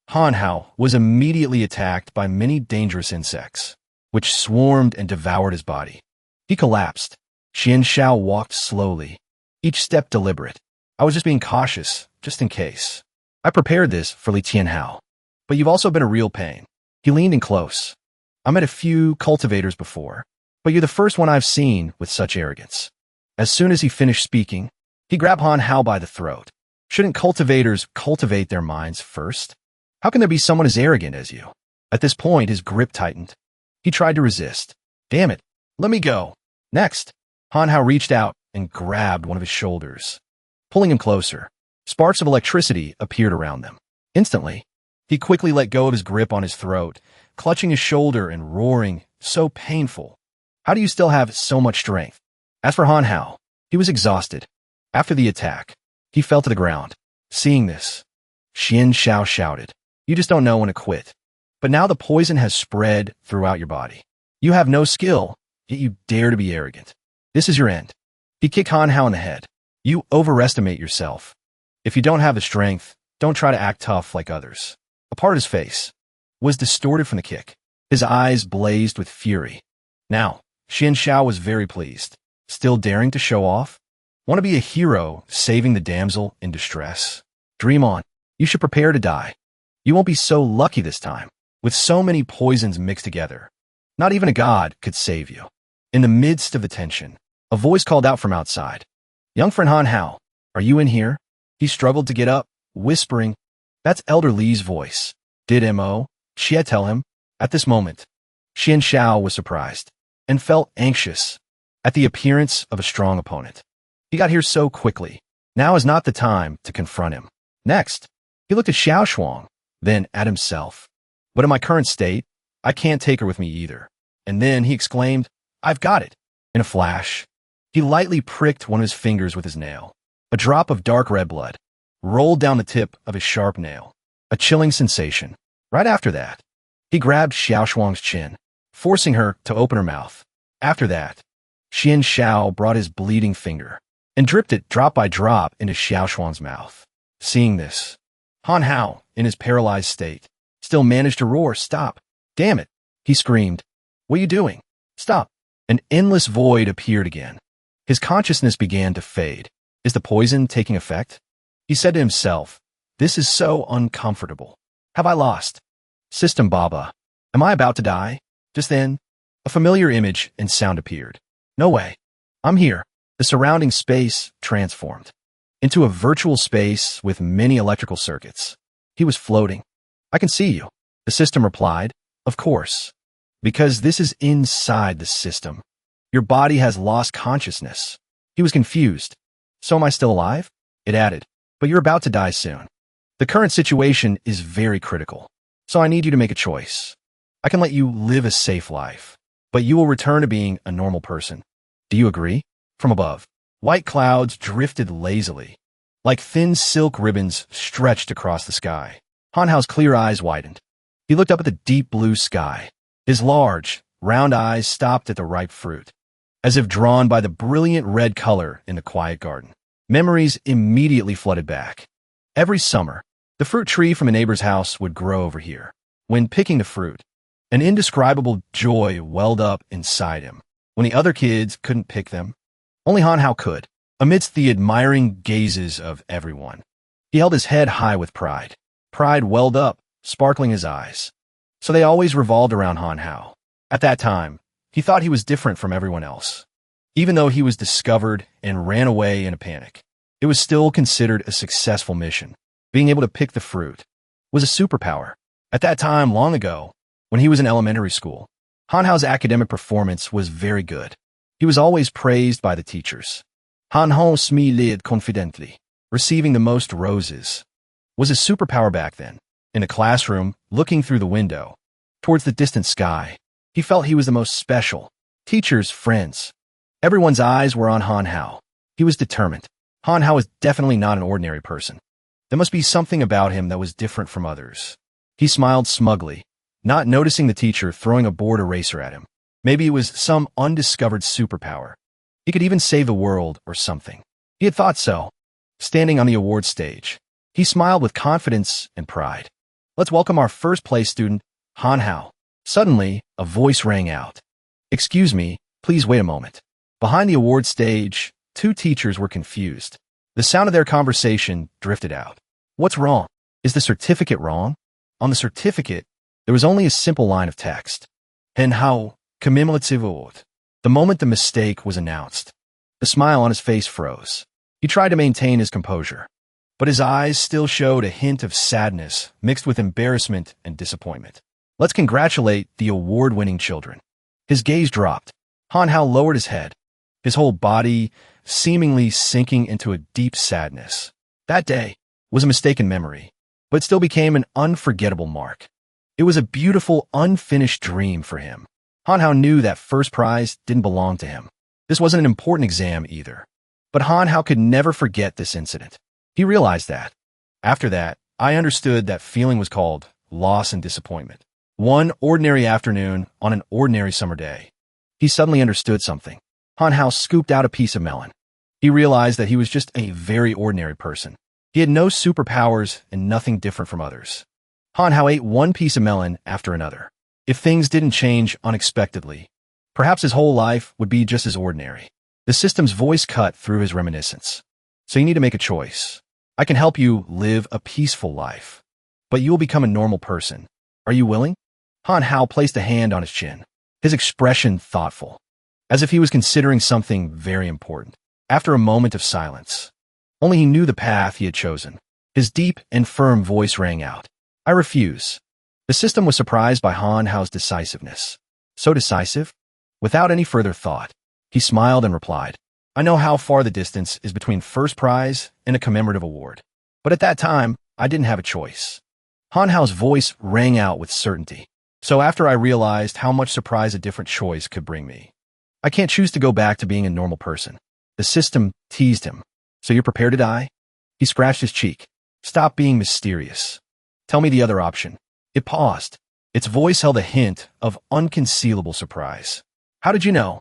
Han Hao was immediately attacked by many dangerous insects, which swarmed and devoured his body. He collapsed. Xian Xiao walked slowly, each step deliberate. I was just being cautious, just in case. I prepared this for Li Tianhao. But you've also been a real pain. He leaned in close. I met a few cultivators before, but you're the first one I've seen with such arrogance. As soon as he finished speaking, he grabbed Han Hao by the throat. Shouldn't cultivators cultivate their minds first? How can there be someone as arrogant as you? At this point, his grip tightened. He tried to resist. Damn it, let me go. Next, Han Hao reached out and grabbed one of his shoulders, pulling him closer. Sparks of electricity appeared around them. Instantly, he quickly let go of his grip on his throat, clutching his shoulder and roaring, so painful. How do you still have so much strength? As for Han Hao, he was exhausted. After the attack, he fell to the ground. Seeing this, Xian Xiao shouted, You just don't know when to quit. But now the poison has spread throughout your body. You have no skill, yet you dare to be arrogant. This is your end. He kicked Han Hao in the head. You overestimate yourself. If you don't have the strength, don't try to act tough like others. A part of his face was distorted from the kick. His eyes blazed with fury. Now, Xian Xiao was very pleased. Still daring to show off? Want to be a hero saving the damsel in distress? Dream on. You should prepare to die. You won't be so lucky this time. With so many poisons mixed together, not even a god could save you. In the midst of the tension, a voice called out from outside. Young friend Han Hao, are you in here? He struggled to get up, whispering, That's Elder Li's voice. Did Mo Jia tell him? At this moment, Xian Xiao was surprised and felt anxious at the appearance of a strong opponent. He got here so quickly. Now is not the time to confront him. Next, he looked at Xiao Shuang, then at himself. But in my current state, I can't take her with me either. And then he exclaimed, I've got it. In a flash, he lightly pricked one of his fingers with his nail. A drop of dark red blood rolled down the tip of his sharp nail. A chilling sensation. Right after that, he grabbed Xiao Shuang's chin, forcing her to open her mouth. After that, Xian Xiao brought his bleeding finger and dripped it drop by drop into Xiao Shuang's mouth. Seeing this, Han Hao, in his paralyzed state, still managed to roar, Stop! Damn it! He screamed. What are you doing? Stop! An endless void appeared again. His consciousness began to fade. Is the poison taking effect? He said to himself, "This is so uncomfortable. Have I lost? System Baba. Am I about to die?" Just then, a familiar image and sound appeared. No way. I'm here. The surrounding space transformed into a virtual space with many electrical circuits. He was floating. "I can see you," the system replied. "Of course. Because this is inside the system. Your body has lost consciousness." He was confused. "So am I still alive?" It added. "But you're about to die soon. The current situation is very critical. So I need you to make a choice. I can let you live a safe life, but you will return to being a normal person. Do you agree?" From above, white clouds drifted lazily, like thin silk ribbons stretched across the sky. Hanhao's clear eyes widened. He looked up at the deep blue sky. His large, round eyes stopped at the ripe fruit, as if drawn by the brilliant red color in the quiet garden. Memories immediately flooded back. Every summer, the fruit tree from a neighbor's house would grow over here. When picking the fruit, an indescribable joy welled up inside him. When the other kids couldn't pick them, only Hanhao could, amidst the admiring gazes of everyone. He held his head high with pride. Pride welled up, sparkling his eyes. So they always revolved around Hanhao. At that time, he thought he was different from everyone else. Even though he was discovered and ran away in a panic, it was still considered a successful mission. Being able to pick the fruit was a superpower. At that time, long ago, when he was in elementary school, Hanhao's academic performance was very good. He was always praised by the teachers. Hanhao smiled confidently. Receiving the most roses was his superpower back then. In the classroom, looking through the window, towards the distant sky, he felt he was the most special. Teachers, friends, everyone's eyes were on Hanhao. He was determined. Hanhao was definitely not an ordinary person. There must be something about him that was different from others. He smiled smugly, not noticing the teacher throwing a board eraser at him. Maybe it was some undiscovered superpower. He could even save the world or something. He had thought so. Standing on the award stage, he smiled with confidence and pride. "Let's welcome our first place student, Hanhao." Suddenly, a voice rang out. "Excuse me, please wait a moment." Behind the award stage, two teachers were confused. The sound of their conversation drifted out. "What's wrong? Is the certificate wrong?" On the certificate, there was only a simple line of text. "Hanhao, commemorative award." The moment the mistake was announced, the smile on his face froze. He tried to maintain his composure, but his eyes still showed a hint of sadness mixed with embarrassment and disappointment. "Let's congratulate the award-winning children." His gaze dropped. Hanhao lowered his head, his whole body seemingly sinking into a deep sadness. That day was a mistaken memory, but still became an unforgettable mark. It was a beautiful, unfinished dream for him. Hanhao knew that first prize didn't belong to him. This wasn't an important exam either. But Hanhao could never forget this incident. He realized that. After that, I understood that feeling was called loss and disappointment. One ordinary afternoon on an ordinary summer day, he suddenly understood something. Hanhao scooped out a piece of melon. He realized that he was just a very ordinary person. He had no superpowers and nothing different from others. Hanhao ate one piece of melon after another. If things didn't change unexpectedly, perhaps his whole life would be just as ordinary. The system's voice cut through his reminiscence. "So you need to make a choice. I can help you live a peaceful life, but you will become a normal person. Are you willing?" Hanhao placed a hand on his chin, his expression thoughtful, as if he was considering something very important. After a moment of silence, only he knew the path he had chosen. His deep and firm voice rang out. "I refuse." The system was surprised by Hanhao's decisiveness. So decisive? Without any further thought, he smiled and replied, "I know how far the distance is between first prize and a commemorative award. But at that time, I didn't have a choice." Hanhao's voice rang out with certainty. "So after I realized how much surprise a different choice could bring me, I can't choose to go back to being a normal person." The system teased him. "So you're prepared to die?" He scratched his cheek. "Stop being mysterious. Tell me the other option." It paused. Its voice held a hint of unconcealable surprise. "How did you know?"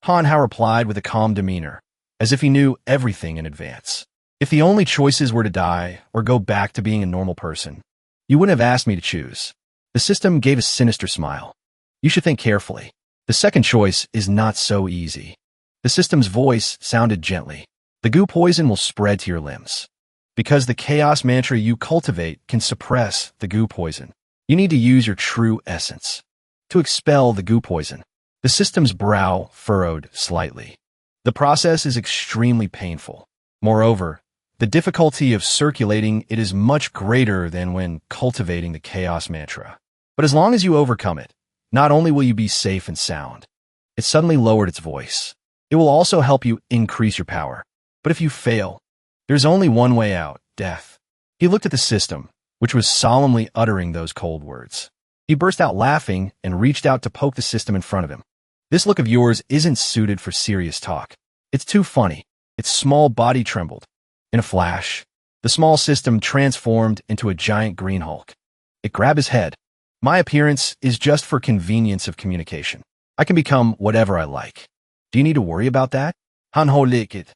Hanhao replied with a calm demeanor, as if he knew everything in advance. "If the only choices were to die or go back to being a normal person, you wouldn't have asked me to choose." The system gave a sinister smile. "You should think carefully. The second choice is not so easy." The system's voice sounded gently. The goo poison will spread to your limbs. Because the chaos mantra you cultivate can suppress the goo poison, you need to use your true essence. To expel the goo poison, the system's brow furrowed slightly. The process is extremely painful. Moreover, the difficulty of circulating it is much greater than when cultivating the chaos mantra. But as long as you overcome it, not only will you be safe and sound, it suddenly lowered its voice. It will also help you increase your power. But if you fail, there's only one way out, death. He looked at the system, which was solemnly uttering those cold words. He burst out laughing and reached out to poke the system in front of him. This look of yours isn't suited for serious talk. It's too funny. Its small body trembled. In a flash, the small system transformed into a giant green Hulk. It grabbed his head. My appearance is just for convenience of communication. I can become whatever I like. Do you need to worry about that? Hanho likit.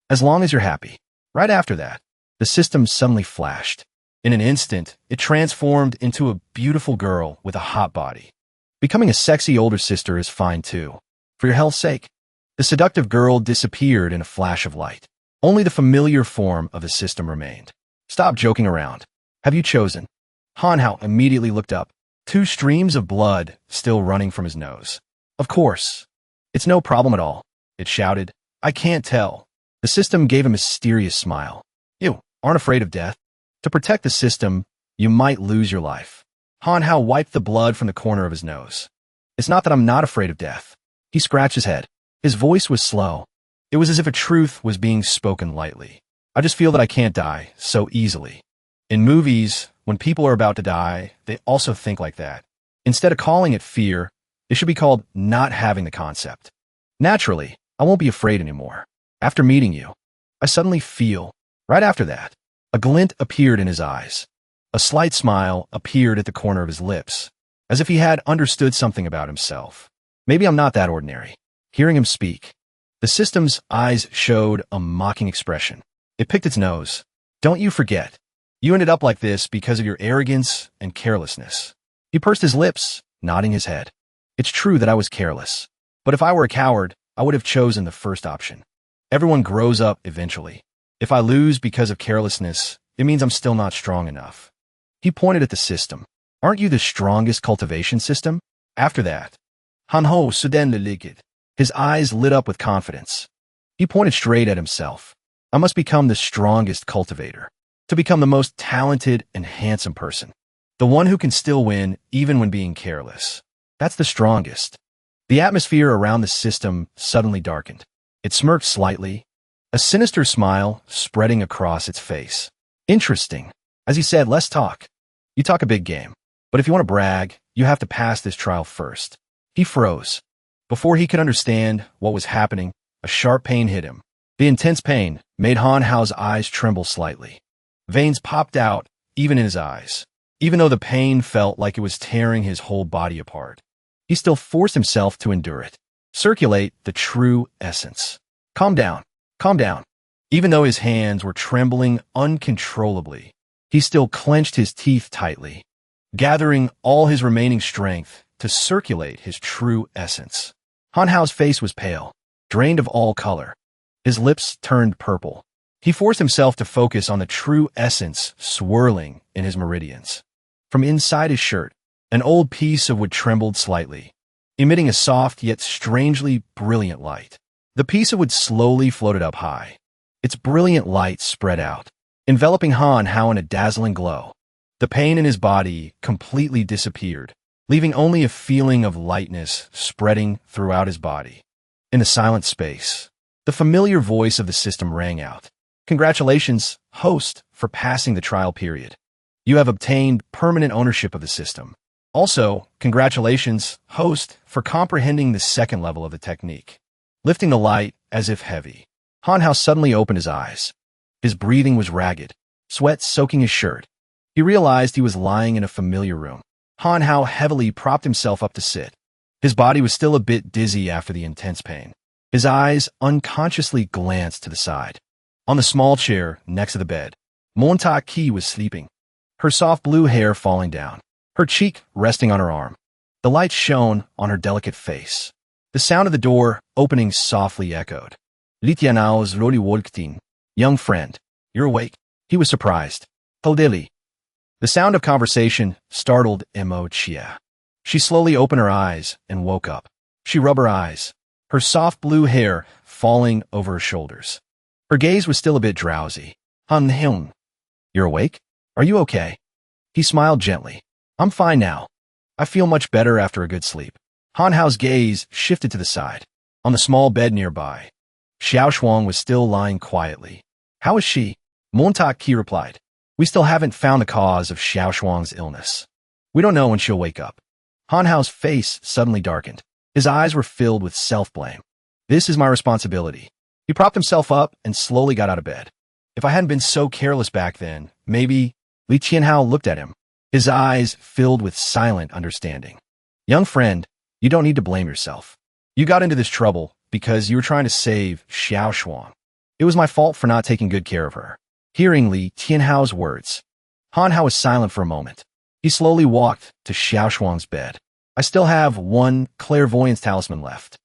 As long as you're happy. Right after that, the system suddenly flashed. In an instant, it transformed into a beautiful girl with a hot body. Becoming a sexy older sister is fine too. For your health's sake. The seductive girl disappeared in a flash of light. Only the familiar form of the system remained. Stop joking around. Have you chosen? Hanhao immediately looked up, 2 streams of blood still running from his nose. Of course. It's no problem at all, it shouted. I can't tell. The system gave a mysterious smile. You aren't afraid of death? To protect the system, you might lose your life. Hanhao wiped the blood from the corner of his nose. It's not that I'm not afraid of death. He scratched his head. His voice was slow. It was as if a truth was being spoken lightly. I just feel that I can't die so easily. In movies, when people are about to die, they also think like that. Instead of calling it fear, it should be called not having the concept. Naturally, I won't be afraid anymore. After meeting you, I suddenly feel, right after that, a glint appeared in his eyes. A slight smile appeared at the corner of his lips, as if he had understood something about himself. Maybe I'm not that ordinary. Hearing him speak, the system's eyes showed a mocking expression. It picked its nose. Don't you forget, you ended up like this because of your arrogance and carelessness. He pursed his lips, nodding his head. It's true that I was careless, but if I were a coward, I would have chosen the first option. Everyone grows up eventually. If I lose because of carelessness, it means I'm still not strong enough. He pointed at the system. Aren't you the strongest cultivation system? After that, Hanho suddenly likit. His eyes lit up with confidence. He pointed straight at himself. I must become the strongest cultivator. To become the most talented and handsome person. The one who can still win even when being careless. That's the strongest. The atmosphere around the system suddenly darkened. It smirked slightly, a sinister smile spreading across its face. Interesting. As he said, let's talk. You talk a big game, but if you want to brag, you have to pass this trial first. He froze. Before he could understand what was happening, a sharp pain hit him. The intense pain made Hanhao's eyes tremble slightly. Veins popped out, even in his eyes. Even though the pain felt like it was tearing his whole body apart, he still forced himself to endure it. Circulate the true essence. Calm down. Calm down. Even though his hands were trembling uncontrollably, he still clenched his teeth tightly, gathering all his remaining strength to circulate his true essence. Hanhao's face was pale, drained of all color. His lips turned purple. He forced himself to focus on the true essence swirling in his meridians. From inside his shirt, an old piece of wood trembled slightly, emitting a soft yet strangely brilliant light. The piece of wood slowly floated up high. Its brilliant light spread out, enveloping Hanhao in a dazzling glow. The pain in his body completely disappeared, leaving only a feeling of lightness spreading throughout his body. In the silent space, the familiar voice of the system rang out. Congratulations, host, for passing the trial period. You have obtained permanent ownership of the system. Also, congratulations, host, for comprehending the second level of the technique. Lifting the light as if heavy, Hanhao suddenly opened his eyes. His breathing was ragged, sweat soaking his shirt. He realized he was lying in a familiar room. Hanhao heavily propped himself up to sit. His body was still a bit dizzy after the intense pain. His eyes unconsciously glanced to the side. On the small chair next to the bed, Ki was sleeping, her soft blue hair falling down, her cheek resting on her arm. The light shone on her delicate face. The sound of the door opening softly echoed. Li Tianao's Roli Wolktin. Young friend, you're awake? He was surprised. Hodili. The sound of conversation startled Mo Jia. She slowly opened her eyes and woke up. She rubbed her eyes, her soft blue hair falling over her shoulders. Her gaze was still a bit drowsy. Han Hyun. You're awake? Are you okay? He smiled gently. I'm fine now. I feel much better after a good sleep. Han Hao's gaze shifted to the side. On the small bed nearby, Xiao Shuang was still lying quietly. How is she? Montak Ki replied. We still haven't found the cause of Xiao Shuang's illness. We don't know when she'll wake up. Han Hao's face suddenly darkened. His eyes were filled with self-blame. This is my responsibility. He propped himself up and slowly got out of bed. If I hadn't been so careless back then, maybe... Li Tianhao looked at him, his eyes filled with silent understanding. Young friend, you don't need to blame yourself. You got into this trouble because you were trying to save Xiao Shuang. It was my fault for not taking good care of her. Hearing Li Tianhao's words, Han Hao was silent for a moment. He slowly walked to Xiao Shuang's bed. I still have one clairvoyance talisman left.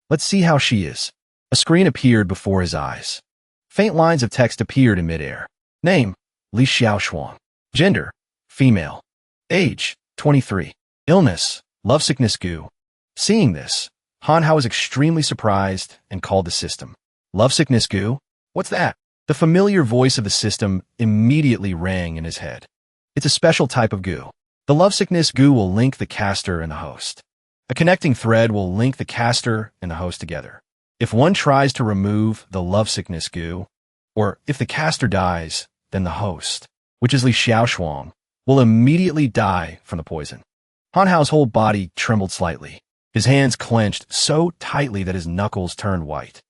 Let's see how she is. A screen appeared before his eyes. Faint lines of text appeared in midair. Name, Li Xiao Shuang. Gender, female. Age, 23. Illness, lovesickness goo. Seeing this, Han Hao was extremely surprised and called the system. Lovesickness goo? What's that? The familiar voice of the system immediately rang in his head. It's a special type of goo. The lovesickness goo will link the caster and the host. A connecting thread will link the caster and the host together. If one tries to remove the lovesickness goo, or if the caster dies, then the host, which is Li Xiao Shuang, will immediately die from the poison. Han Hao's whole body trembled slightly. His hands clenched so tightly that his knuckles turned white.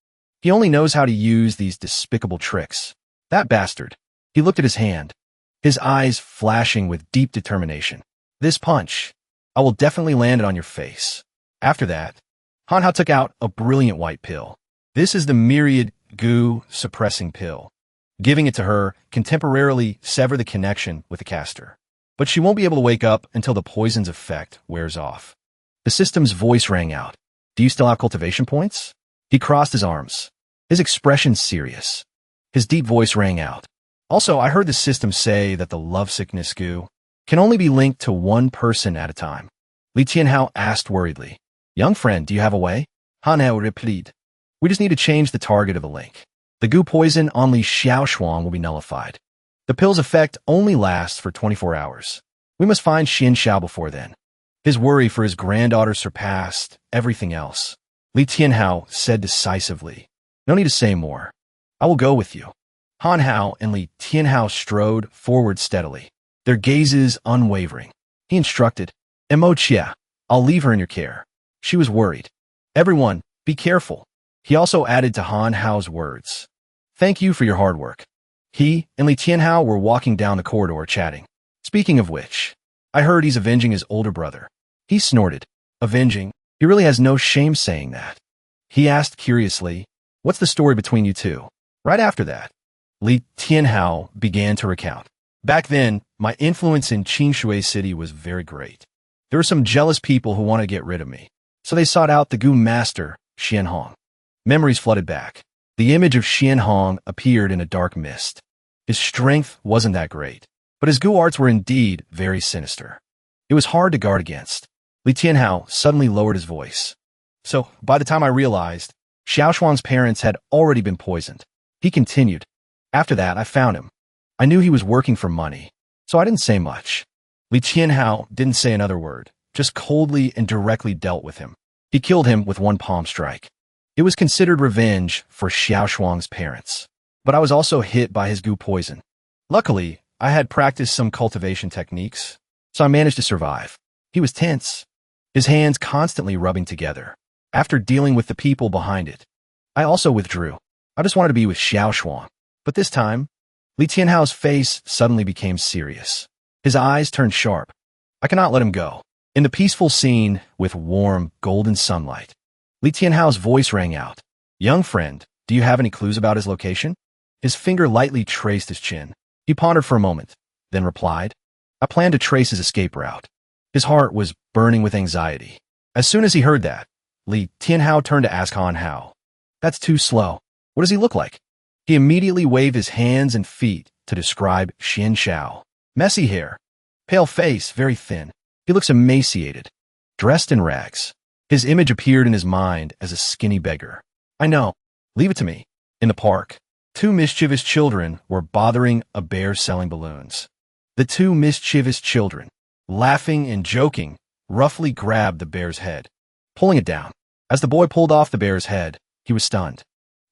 He only knows how to use these despicable tricks. That bastard. He looked at his hand, his eyes flashing with deep determination. This punch, I will definitely land it on your face. After that, Han Hao took out a brilliant white pill. This is the myriad goo suppressing pill. Giving it to her can temporarily sever the connection with the caster. But she won't be able to wake up until the poison's effect wears off. The system's voice rang out. Do you still have cultivation points? He crossed his arms, his expression serious. His deep voice rang out. Also, I heard the system say that the lovesickness goo can only be linked to one person at a time. Li Tianhao asked worriedly. Young friend, do you have a way? Han Hao replied. We just need to change the target of the link. The goo poison on Li Xiao Shuang will be nullified. The pill's effect only lasts for 24 hours. We must find Xin Xiao before then. His worry for his granddaughter surpassed everything else. Li Tianhao said decisively. No need to say more. I will go with you. Han Hao and Li Tianhao strode forward steadily, their gazes unwavering. He instructed, Mo Jia, I'll leave her in your care. She was worried. Everyone, be careful. He also added to Han Hao's words. Thank you for your hard work. He and Li Tianhao were walking down the corridor chatting. Speaking of which, I heard he's avenging his older brother. He snorted. Avenging? He really has no shame saying that. He asked curiously, what's the story between you two? Right after that, Li Tianhao began to recount. Back then, my influence in Qingshui City was very great. There were some jealous people who wanted to get rid of me, so they sought out the Gu master, Xianhong. Memories flooded back. The image of Xianhong appeared in a dark mist. His strength wasn't that great, but his Gu arts were indeed very sinister. It was hard to guard against. Li Tianhao suddenly lowered his voice. So, by the time I realized, Xiao Shuang's parents had already been poisoned. He continued. After that, I found him. I knew he was working for money, so I didn't say much. Li Tianhao didn't say another word, just coldly and directly dealt with him. He killed him with one palm strike. It was considered revenge for Xiao Shuang's parents, but I was also hit by his Gu poison. Luckily, I had practiced some cultivation techniques, so I managed to survive. He was tense, his hands constantly rubbing together. After dealing with the people behind it, I also withdrew. I just wanted to be with Xiao Shuang. But this time, Li Tianhao's face suddenly became serious. His eyes turned sharp. I cannot let him go. In the peaceful scene with warm, golden sunlight, Li Tianhao's voice rang out. Young friend, do you have any clues about his location? His finger lightly traced his chin. He pondered for a moment, then replied, I plan to trace his escape route. His heart was burning with anxiety. As soon as he heard that, Li Tianhao turned to ask Han Hao. That's too slow. What does he look like? He immediately waved his hands and feet to describe Xian Xiao. Messy hair, pale face, very thin. He looks emaciated, dressed in rags. His image appeared in his mind as a skinny beggar. I know. Leave it to me. In the park, two mischievous children were bothering a bear selling balloons. The two mischievous children, laughing and joking, roughly grabbed the bear's head, pulling it down. As the boy pulled off the bear's head, he was stunned.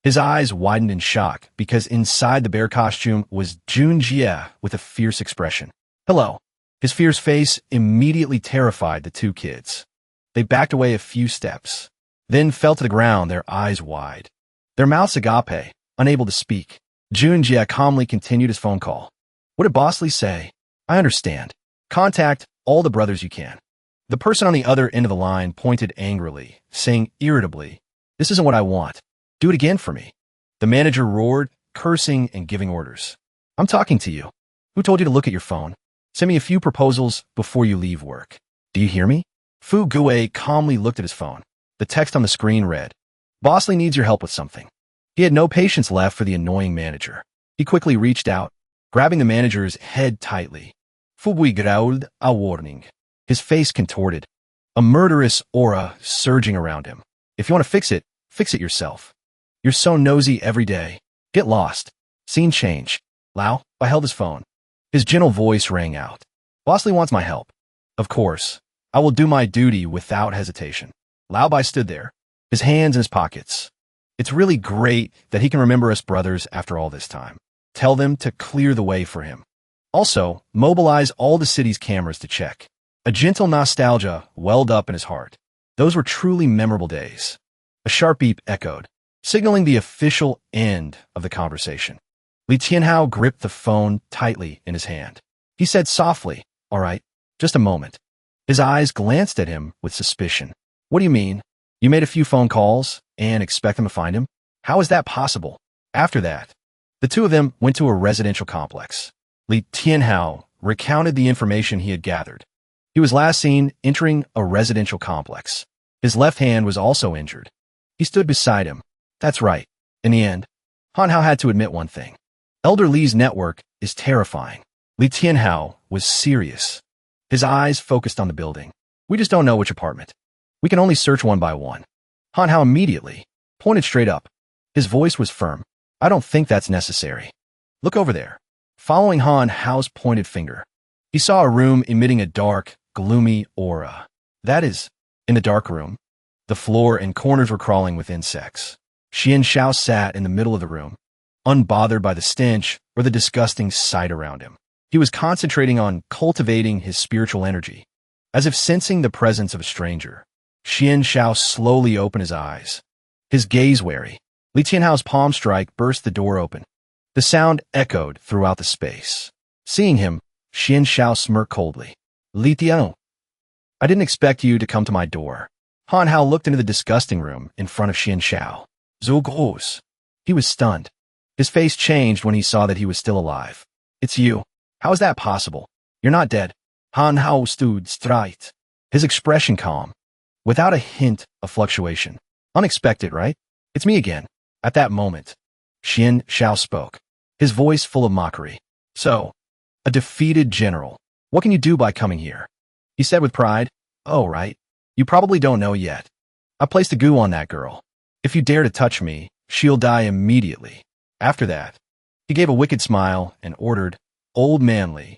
His eyes widened in shock because inside the bear costume was Mo Jia with a fierce expression. Hello. His fierce face immediately terrified the two kids. They backed away a few steps, then fell to the ground, their eyes wide, their mouths agape, unable to speak. Mo Jia calmly continued his phone call. What did Boss Lee say? I understand. Contact all the brothers you can. The person on the other end of the line pointed angrily, saying irritably, This isn't what I want. Do it again for me. The manager roared, cursing and giving orders. I'm talking to you. Who told you to look at your phone? Send me a few proposals before you leave work. Do you hear me? Fu Gue calmly looked at his phone. The text on the screen read, Boss Lee needs your help with something. He had no patience left for the annoying manager. He quickly reached out, grabbing the manager's head tightly. Fu Gue growled a warning. His face contorted, a murderous aura surging around him. If you want to fix it yourself. You're so nosy every day. Get lost. Scene change. Lao, I held his phone. His gentle voice rang out. Boss Lee wants my help. Of course. I will do my duty without hesitation. Lao Bai stood there, his hands in his pockets. It's really great that he can remember us brothers after all this time. Tell them to clear the way for him. Also, mobilize all the city's cameras to check. A gentle nostalgia welled up in his heart. Those were truly memorable days. A sharp beep echoed, signaling the official end of the conversation. Li Tianhao gripped the phone tightly in his hand. He said softly, All right, just a moment. His eyes glanced at him with suspicion. What do you mean? You made a few phone calls and expect them to find him? How is that possible? After that, the two of them went to a residential complex. Li Tianhao recounted the information he had gathered. He was last seen entering a residential complex. His left hand was also injured. He stood beside him. That's right. In the end, Han Hao had to admit one thing. Elder Li's network is terrifying. Li Tianhao was serious. His eyes focused on the building. We just don't know which apartment. We can only search one by one. Han Hao immediately pointed straight up. His voice was firm. I don't think that's necessary. Look over there. Following Han Hao's pointed finger, he saw a room emitting a dark, gloomy aura. That is, in the dark room, the floor and corners were crawling with insects. Xian Xiao sat in the middle of the room, unbothered by the stench or the disgusting sight around him. He was concentrating on cultivating his spiritual energy, as if sensing the presence of a stranger. Xian Xiao slowly opened his eyes, his gaze wary. Li Tianhao's palm strike burst the door open. The sound echoed throughout the space. Seeing him, Xian Xiao smirked coldly. Li Tianhao, I didn't expect you to come to my door. Han Hao looked into the disgusting room in front of Xian Xiao. So gross. He was stunned. His face changed when he saw that he was still alive. It's you. How is that possible? You're not dead. Han Hao stood straight, his expression calm, without a hint of fluctuation. Unexpected, right? It's me again. At that moment, Xian Xiao spoke, his voice full of mockery. So, a defeated general. What can you do by coming here? He said with pride. Oh, right. You probably don't know yet. I placed a goo on that girl. If you dare to touch me, she'll die immediately. After that, he gave a wicked smile and ordered, Old Manly,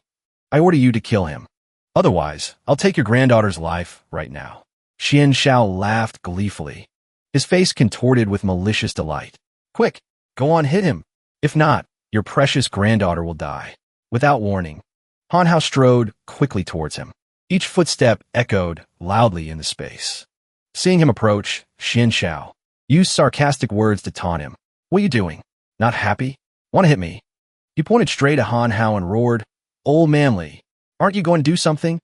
I order you to kill him. Otherwise, I'll take your granddaughter's life right now. Xian Xiao laughed gleefully, his face contorted with malicious delight. Quick, go on, hit him. If not, your precious granddaughter will die. Without warning, Han Hao strode quickly towards him. Each footstep echoed loudly in the space. Seeing him approach, Xian Xiao used sarcastic words to taunt him. What are you doing? Not happy? Want to hit me? He pointed straight at Han Hao and roared, Old Manly, aren't you going to do something?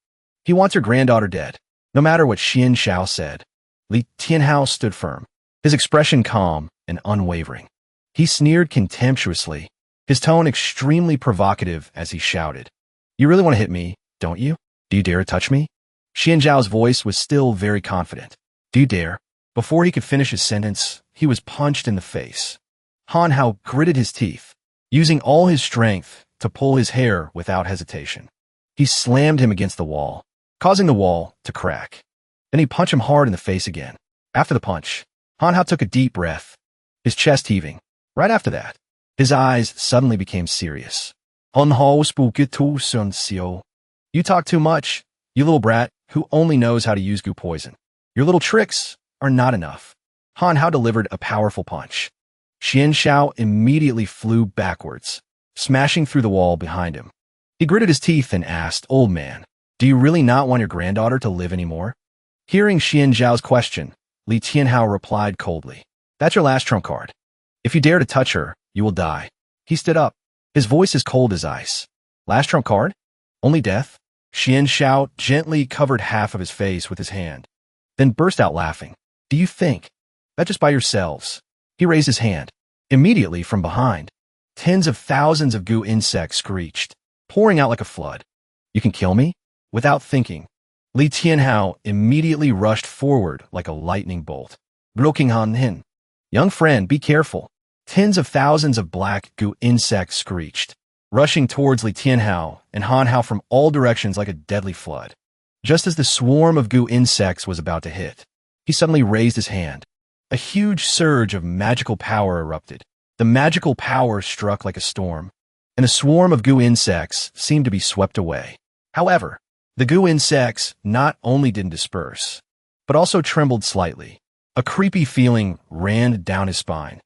He wants your granddaughter dead. No matter what Xian Xiao said, Li Tianhao stood firm, his expression calm and unwavering. He sneered contemptuously, his tone extremely provocative as he shouted, You really want to hit me, don't you? Do you dare to touch me? Xian Zhao's voice was still very confident. Do you dare? Before he could finish his sentence, he was punched in the face. Han Hao gritted his teeth, using all his strength to pull his hair without hesitation. He slammed him against the wall, causing the wall to crack. Then he punched him hard in the face again. After the punch, Han Hao took a deep breath, his chest heaving. Right after that, his eyes suddenly became serious. Han Hao spooky too soon, Sio. You talk too much, you little brat who only knows how to use goo poison. Your little tricks are not enough. Han Hao delivered a powerful punch. Xian Xiao immediately flew backwards, smashing through the wall behind him. He gritted his teeth and asked, "Old man, do you really not want your granddaughter to live anymore?" Hearing Xian Xiao's question, Li Tianhao replied coldly, "That's your last trump card. If you dare to touch her, you will die." He stood up, his voice as cold as ice. "Last trump card? Only death?" Xian Xiao gently covered half of his face with his hand, then burst out laughing. "Do you think that just by yourselves?" He raised his hand. Immediately from behind, tens of thousands of goo insects screeched, pouring out like a flood. "You can kill me?" Without thinking, Li Tianhao immediately rushed forward like a lightning bolt. Looking Han Hin. "Young friend, be careful." Tens of thousands of black goo insects screeched, rushing towards Li Tianhao and Han Hao from all directions like a deadly flood. Just as the swarm of goo insects was about to hit, he suddenly raised his hand. A huge surge of magical power erupted. The magical power struck like a storm, and the swarm of goo insects seemed to be swept away. However, the goo insects not only didn't disperse, but also trembled slightly. A creepy feeling ran down his spine.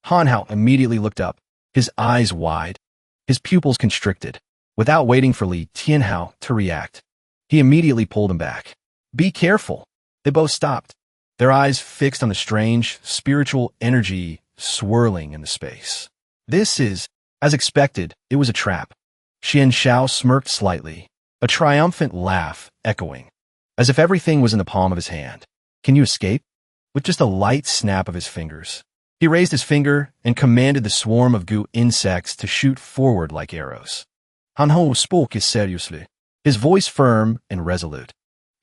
Han Hao immediately looked up, his eyes wide, his pupils constricted. Without waiting for Li Tianhao to react, he immediately pulled him back. "Be careful." They both stopped, their eyes fixed on the strange, spiritual energy swirling in the space. This is, as expected, it was a trap. Xian Xiao smirked slightly, a triumphant laugh echoing, as if everything was in the palm of his hand. "Can you escape?" With just a light snap of his fingers, he raised his finger and commanded the swarm of goo insects to shoot forward like arrows. Han Hao spoke seriously, his voice firm and resolute.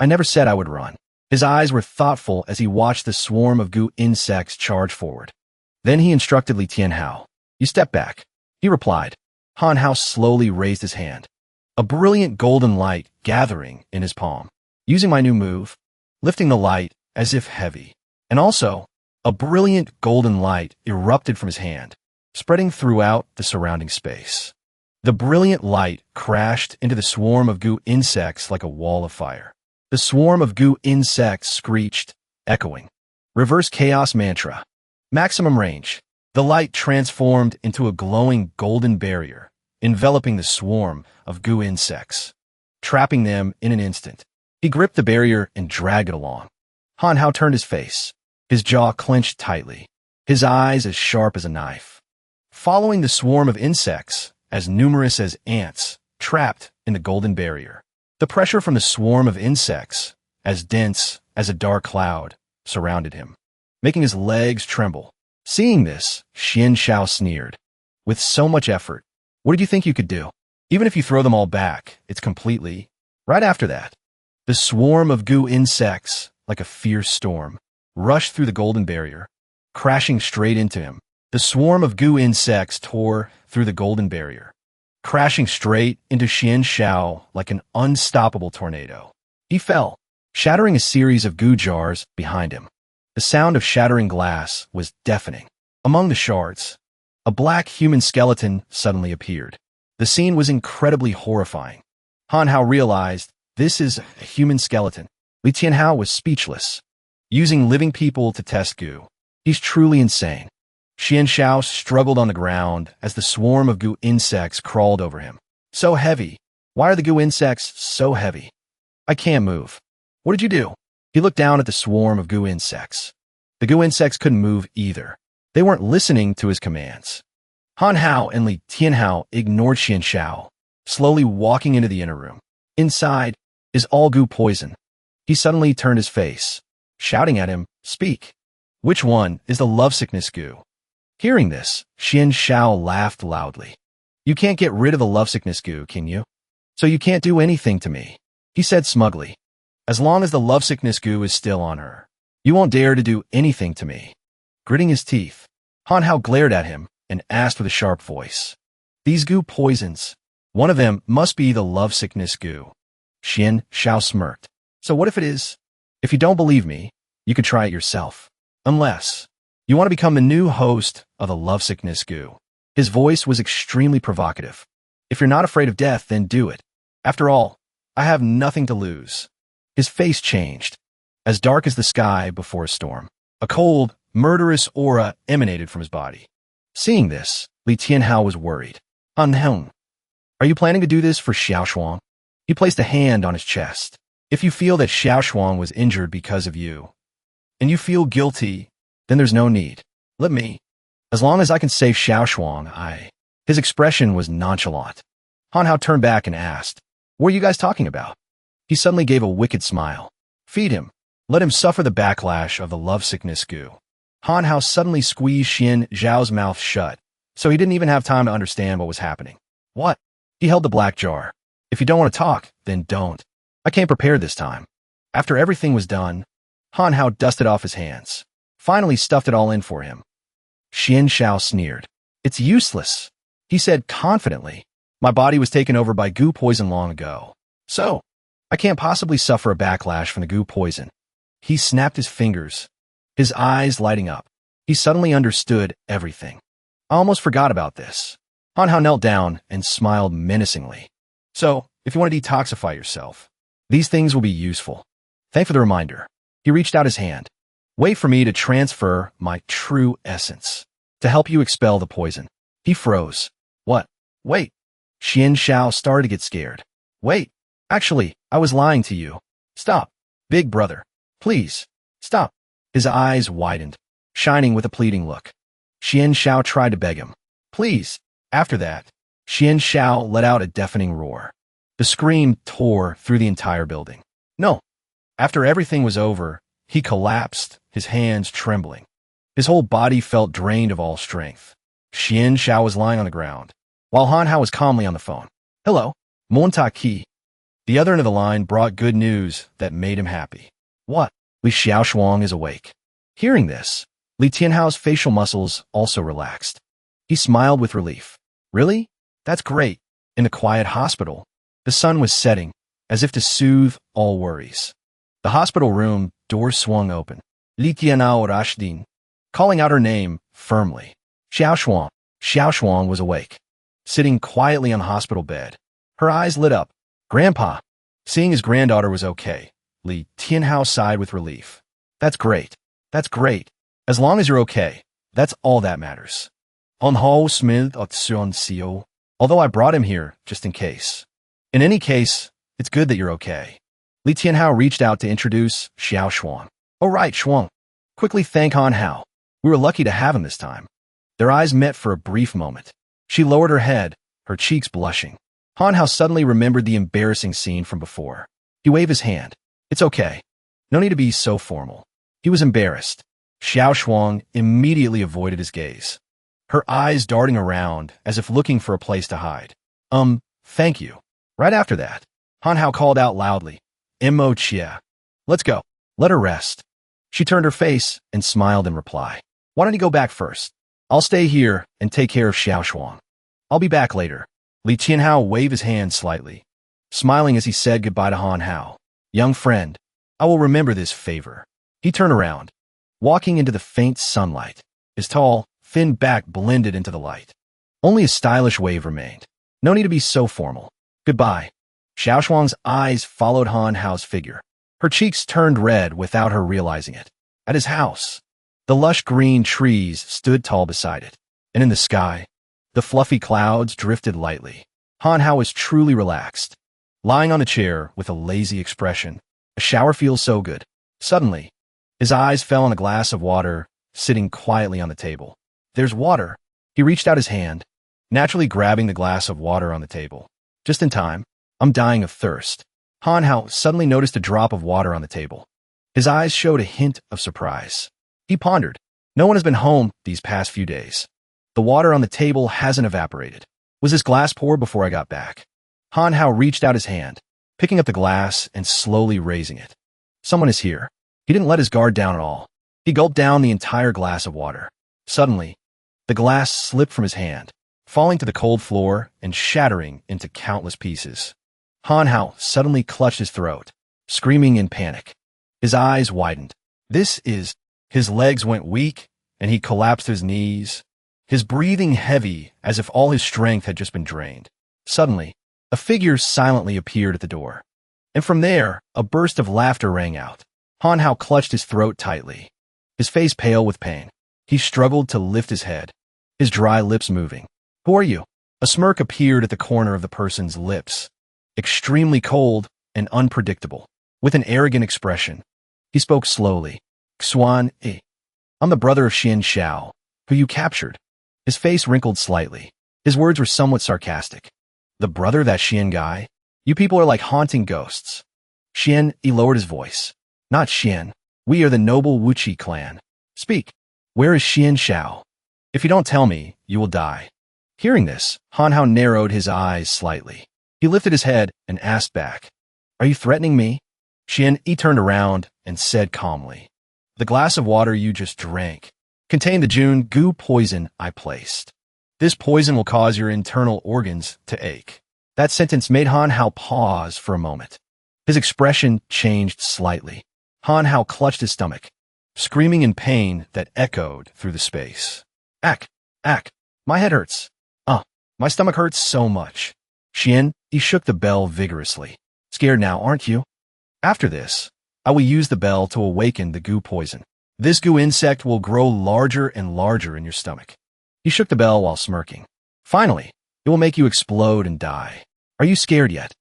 "I never said I would run." His eyes were thoughtful as he watched the swarm of goo insects charge forward. Then he instructed Li Tianhao. "You step back." He replied. Han Hao slowly raised his hand, a brilliant golden light gathering in his palm. Using my new move, lifting the light as if heavy, and also a brilliant golden light erupted from his hand, spreading throughout the surrounding space. The brilliant light crashed into the swarm of goo insects like a wall of fire. The swarm of goo insects screeched, echoing. Reverse chaos mantra. Maximum range. The light transformed into a glowing golden barrier, enveloping the swarm of goo insects, trapping them in an instant. He gripped the barrier and dragged it along. Han Hao turned his face, his jaw clenched tightly, his eyes as sharp as a knife. Following the swarm of insects, as numerous as ants, trapped in the golden barrier. The pressure from the swarm of insects, as dense as a dark cloud, surrounded him, making his legs tremble. Seeing this, Xian Xiao sneered. "With so much effort, what did you think you could do? Even if you throw them all back, it's completely..." Right after that, the swarm of goo insects, like a fierce storm, rushed through the golden barrier, crashing straight into him. The swarm of goo insects tore through the golden barrier, crashing straight into Xian Xiao like an unstoppable tornado. He fell, shattering a series of goo jars behind him. The sound of shattering glass was deafening. Among the shards, a black human skeleton suddenly appeared. The scene was incredibly horrifying. Han Hao realized this is a human skeleton. Li Tianhao was speechless. Using living people to test goo. He's truly insane. Xian Xiao struggled on the ground as the swarm of goo insects crawled over him. "So heavy. Why are the goo insects so heavy? I can't move." "What did you do?" He looked down at the swarm of goo insects. The goo insects couldn't move either. They weren't listening to his commands. Han Hao and Li Tianhao ignored Xian Xiao, slowly walking into the inner room. Inside is all goo poison. He suddenly turned his face, shouting at him, "Speak. Which one is the lovesickness goo?" Hearing this, Xian Xiao laughed loudly. "You can't get rid of the lovesickness goo, can you? So you can't do anything to me," he said smugly. "As long as the lovesickness goo is still on her, you won't dare to do anything to me." Gritting his teeth, Han Hao glared at him and asked with a sharp voice. These goo poisons. One of them must be the lovesickness goo. Xian Xiao smirked. So what if it is? If you don't believe me, you could try it yourself. Unless you want to become the new host of the lovesickness goo. His voice was extremely provocative. If you're not afraid of death, then do it. After all, I have nothing to lose. His face changed, as dark as the sky before a storm. A cold, murderous aura emanated from his body. Seeing this, Li Tianhao was worried. Han Heng, are you planning to do this for Xiao Shuang? He placed a hand on his chest. If you feel that Xiao Shuang was injured because of you, and you feel guilty, then there's no need. Let me. As long as I can save Xiao Shuang, His expression was nonchalant. Han Hao turned back and asked, what are you guys talking about? He suddenly gave a wicked smile. Feed him. Let him suffer the backlash of the lovesickness goo. Han Hao suddenly squeezed Xian Zhao's mouth shut, so he didn't even have time to understand what was happening. What? He held the black jar. If you don't want to talk, then don't. I came prepared this time. After everything was done, Han Hao dusted off his hands, finally stuffed it all in for him. Xian Xiao sneered. It's useless, he said confidently. My body was taken over by goo poison long ago, so I can't possibly suffer a backlash from the goo poison. He snapped his fingers, his eyes lighting up. He suddenly understood everything. I almost forgot about this. Han Hao knelt down and smiled menacingly. So, if you want to detoxify yourself, these things will be useful. Thanks for the reminder. He reached out his hand. Wait for me to transfer my true essence to help you expel the poison. He froze. What? Wait. Xian Xiao started to get scared. Wait. Actually, I was lying to you. Stop. Big brother. Please. Stop. His eyes widened, shining with a pleading look. Xian Xiao tried to beg him. Please. After that, Xian Xiao let out a deafening roar. The scream tore through the entire building. No. After everything was over, he collapsed, his hands trembling. His whole body felt drained of all strength. Xian Xiao was lying on the ground, while Han Hao was calmly on the phone. Hello, Monta Ki. The other end of the line brought good news that made him happy. What? Li Xiao Shuang is awake. Hearing this, Li Tianhao's facial muscles also relaxed. He smiled with relief. Really? That's great. In the quiet hospital, the sun was setting, as if to soothe all worries. The hospital room door swung open. Li Tianhao Rashdin, calling out her name firmly. Xiao Shuang. Xiao Shuang was awake, sitting quietly on the hospital bed. Her eyes lit up. Grandpa. Seeing his granddaughter was okay, Li Tianhao sighed with relief. That's great. That's great. As long as you're okay, that's all that matters. On Ho Smith Otsun Sio. Although I brought him here just in case. In any case, it's good that you're okay. Li Tianhao reached out to introduce Xiao Shuang. Oh right, Shuang. Quickly thank Han Hao. We were lucky to have him this time. Their eyes met for a brief moment. She lowered her head, her cheeks blushing. Han Hao suddenly remembered the embarrassing scene from before. He waved his hand. It's okay. No need to be so formal. He was embarrassed. Xiao Shuang immediately avoided his gaze, her eyes darting around as if looking for a place to hide. Thank you. Right after that, Han Hao called out loudly, Mo Jia. Let's go. Let her rest. She turned her face and smiled in reply. Why don't you go back first? I'll stay here and take care of Xiao Shuang. I'll be back later. Li Tianhao waved his hand slightly, smiling as he said goodbye to Han Hao. Young friend, I will remember this favor. He turned around, walking into the faint sunlight. His tall, thin back blended into the light. Only a stylish wave remained. No need to be so formal. Goodbye. Xiao Shuang's eyes followed Han Hao's figure. Her cheeks turned red without her realizing it. At his house, the lush green trees stood tall beside it, and in the sky, the fluffy clouds drifted lightly. Han Hao was truly relaxed, lying on a chair with a lazy expression. A shower feels so good. Suddenly, his eyes fell on a glass of water sitting quietly on the table. There's water. He reached out his hand, naturally grabbing the glass of water on the table. Just in time. I'm dying of thirst. Han Hao suddenly noticed a drop of water on the table. His eyes showed a hint of surprise. He pondered. No one has been home these past few days. The water on the table hasn't evaporated. Was this glass poured before I got back? Han Hao reached out his hand, picking up the glass and slowly raising it. Someone is here. He didn't let his guard down at all. He gulped down the entire glass of water. Suddenly, The glass slipped from his hand, falling to the cold floor and shattering into countless pieces. Han Hao suddenly clutched his throat, screaming in panic. His eyes widened. His legs went weak, and he collapsed to his knees, his breathing heavy as if all his strength had just been drained. Suddenly, a figure silently appeared at the door. And from there, a burst of laughter rang out. Han Hao clutched his throat tightly, his face pale with pain. He struggled to lift his head, his dry lips moving. "Who are you?" A smirk appeared at the corner of the person's lips, extremely cold and unpredictable. With an arrogant expression, he spoke slowly. "Xuan, I'm the brother of Xian Xiao, who you captured." His face wrinkled slightly. His words were somewhat sarcastic. "The brother of that Xian guy? You people are like haunting ghosts." Xian, he lowered his voice. "Not Xian. We are the noble Wuqi clan. Speak. Where is Xian Xiao? If you don't tell me, you will die." Hearing this, Han Hao narrowed his eyes slightly. He lifted his head and asked back, "Are you threatening me?" Xian, he turned around and said calmly, "The glass of water you just drank contained the June goo poison I placed. This poison will cause your internal organs to ache." That sentence made Han Hao pause for a moment. His expression changed slightly. Han Hao clutched his stomach, screaming in pain that echoed through the space. "Ack! Ack! My head hurts. My stomach hurts so much." Xian, he shook the bell vigorously. "Scared now, aren't you? After this, I will use the bell to awaken the goo poison. This goo insect will grow larger and larger in your stomach." He shook the bell while smirking. "Finally, it will make you explode and die. Are you scared yet?"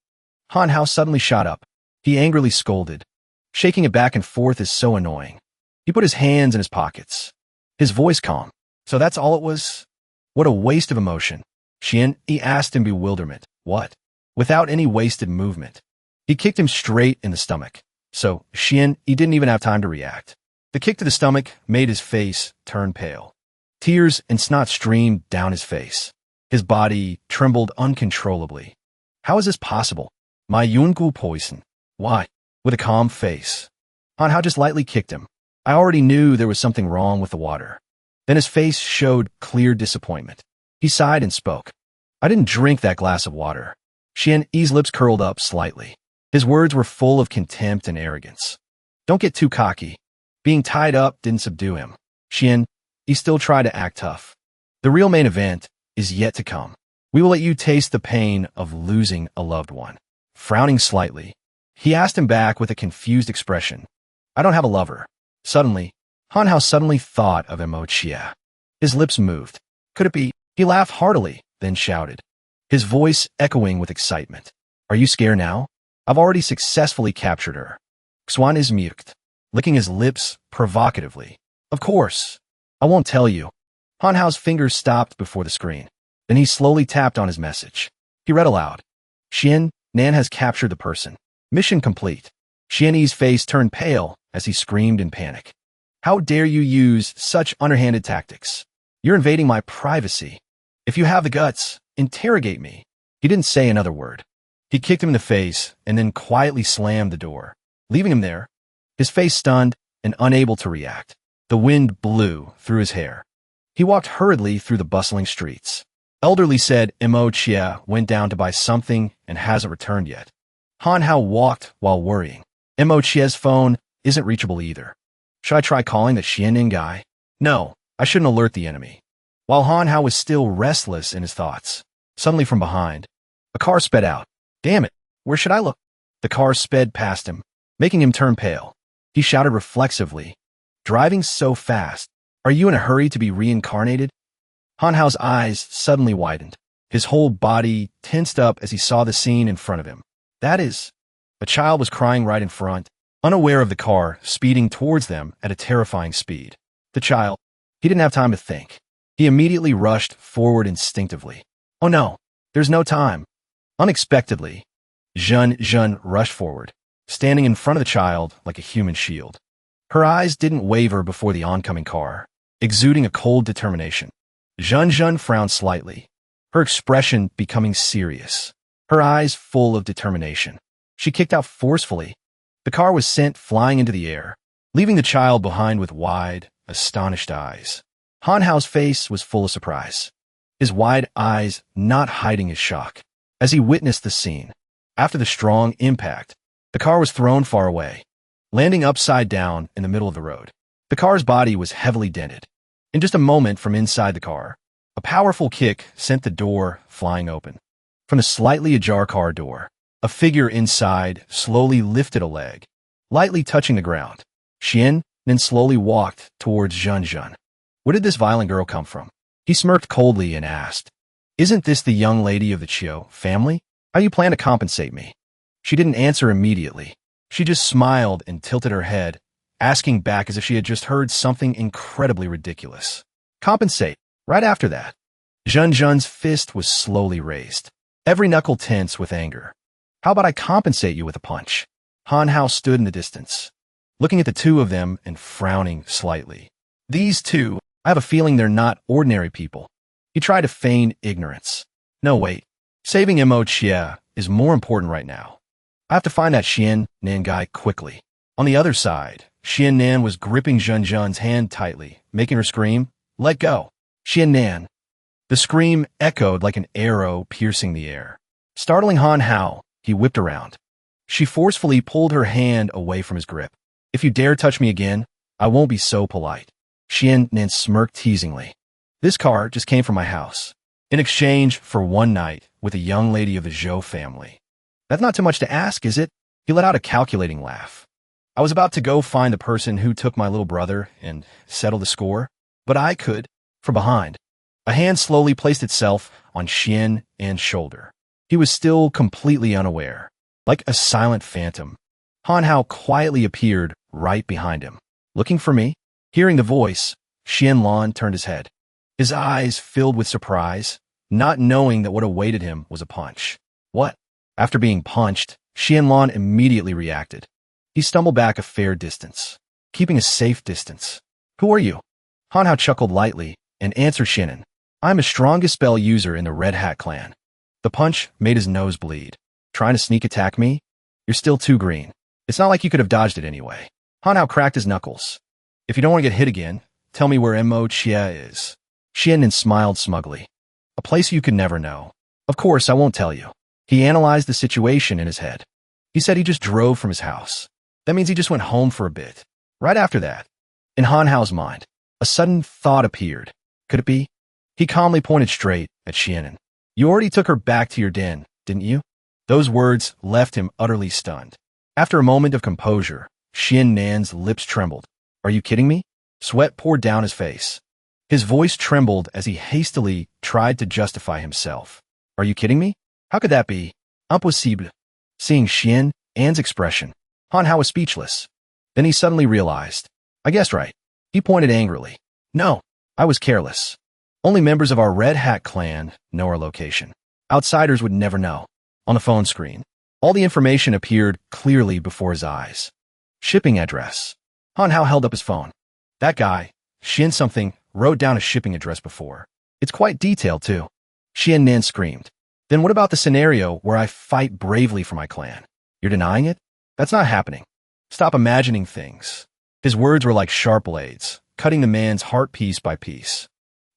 Han Hao suddenly shot up. He angrily scolded. Shaking it back and forth is so annoying. He put his hands in his pockets, his voice calm. "So that's all it was? What a waste of emotion." Xian, he asked in bewilderment. "What?" Without any wasted movement. He kicked him straight in the stomach. So Xian, he didn't even have time to react. The kick to the stomach made his face turn pale. Tears and snot streamed down his face. His body trembled uncontrollably. "How is this possible? My Yungu poison. Why?" With a calm face, Han Hao just lightly kicked him. I already knew there was something wrong with the water. Then his face showed clear disappointment. He sighed and spoke. "I didn't drink that glass of water." Xian Yi's lips curled up slightly. His words were full of contempt and arrogance. "Don't get too cocky. Being tied up didn't subdue him." Xian, he still tried to act tough. "The real main event is yet to come. We will let you taste the pain of losing a loved one." Frowning slightly, he asked him back with a confused expression. "I don't have a lover." Suddenly, Han Hao suddenly thought of Mo Jia. His lips moved. Could it be? He laughed heartily, then shouted, his voice echoing with excitement. "Are you scared now? I've already successfully captured her." Xuan is mute, licking his lips provocatively. "Of course. I won't tell you." Han Hao's fingers stopped before the screen. Then he slowly tapped on his message. He read aloud. "Xian, Nan has captured the person. Mission complete." Xian Yi's face turned pale as he screamed in panic. "How dare you use such underhanded tactics? You're invading my privacy. If you have the guts, interrogate me." He didn't say another word. He kicked him in the face and then quietly slammed the door, leaving him there, his face stunned and unable to react. The wind blew through his hair. He walked hurriedly through the bustling streets. Elderly said Mo Jia went down to buy something and hasn't returned yet. Han Hao walked while worrying. Mo Jia's phone isn't reachable either. Should I try calling the Xianin guy? No, I shouldn't alert the enemy. While Han Hao was still restless in his thoughts, suddenly from behind, a car sped out. "Damn it, where should I look?" The car sped past him, making him turn pale. He shouted reflexively, "Driving so fast. Are you in a hurry to be reincarnated?" Han Hao's eyes suddenly widened. His whole body tensed up as he saw the scene in front of him. A child was crying right in front, unaware of the car speeding towards them at a terrifying speed. The child, he didn't have time to think. He immediately rushed forward instinctively. "Oh no, there's no time." Unexpectedly, Zhen rushed forward, standing in front of the child like a human shield. Her eyes didn't waver before the oncoming car, exuding a cold determination. Zhen frowned slightly, her expression becoming serious, her eyes full of determination. She kicked out forcefully. The car was sent flying into the air, leaving the child behind with wide, astonished eyes. Han Hao's face was full of surprise, his wide eyes not hiding his shock as he witnessed the scene. After the strong impact, the car was thrown far away, landing upside down in the middle of the road. The car's body was heavily dented. In just a moment from inside the car, a powerful kick sent the door flying open. From the slightly ajar car door, a figure inside slowly lifted a leg, lightly touching the ground. Xian then slowly walked towards Zhenzhen. Where did this violent girl come from? He smirked coldly and asked, "Isn't this the young lady of the Chiu family? How you plan to compensate me?" She didn't answer immediately. She just smiled and tilted her head, asking back as if she had just heard something incredibly ridiculous. Compensate. Right after that, Zhenzhen's fist was slowly raised, every knuckle tense with anger. How about I compensate you with a punch? Han Hao stood in the distance, looking at the two of them and frowning slightly. These two, I have a feeling they're not ordinary people. He tried to feign ignorance. No, wait. Saving Mo Jia is more important right now. I have to find that Xian Nan guy quickly. On the other side, Xian Nan was gripping Zhenzhen's hand tightly, making her scream, "Let go." Xian Nan. The scream echoed like an arrow piercing the air. Startling Han Hao, he whipped around. She forcefully pulled her hand away from his grip. "If you dare touch me again, I won't be so polite." Xian Nan smirked teasingly. "This car just came from my house, in exchange for one night with a young lady of the Zhou family. That's not too much to ask, is it?" He let out a calculating laugh. "I was about to go find the person who took my little brother and settle the score, but I could." From behind, a hand slowly placed itself on Xian Nan's shoulder. He was still completely unaware. Like a silent phantom, Han Hao quietly appeared right behind him. "Looking for me?" Hearing the voice, Xian Lan turned his head, his eyes filled with surprise, not knowing that what awaited him was a punch. What? After being punched, Xian Lan immediately reacted. He stumbled back a fair distance, keeping a safe distance. "Who are you?" Han Hao chuckled lightly and answered Xianen. "I'm the strongest spell user in the Red Hat clan." The punch made his nose bleed. "Trying to sneak attack me? You're still too green. It's not like you could have dodged it anyway." Han Hao cracked his knuckles. "If you don't want to get hit again, tell me where Mo Jia is." Xianen smiled smugly. "A place you could never know. Of course, I won't tell you." He analyzed the situation in his head. He said he just drove from his house. That means he just went home for a bit. Right after that, in Han Hao's mind, a sudden thought appeared. Could it be? He calmly pointed straight at Xianen. "You already took her back to your den, didn't you?" Those words left him utterly stunned. After a moment of composure, Xian Nan's lips trembled. "Are you kidding me?" Sweat poured down his face. His voice trembled as he hastily tried to justify himself. "Are you kidding me? How could that be? Impossible." Seeing Xian Nan's expression, Han Hao was speechless. Then he suddenly realized. "I guessed right." He pointed angrily. "No, I was careless. Only members of our Red Hat clan know our location. Outsiders would never know." On the phone screen, all the information appeared clearly before his eyes. Shipping address. Han Hao held up his phone. That guy, Xian something, wrote down a shipping address before. It's quite detailed, too. Xian Nan screamed. "Then what about the scenario where I fight bravely for my clan? You're denying it? That's not happening. Stop imagining things." His words were like sharp blades, cutting the man's heart piece by piece.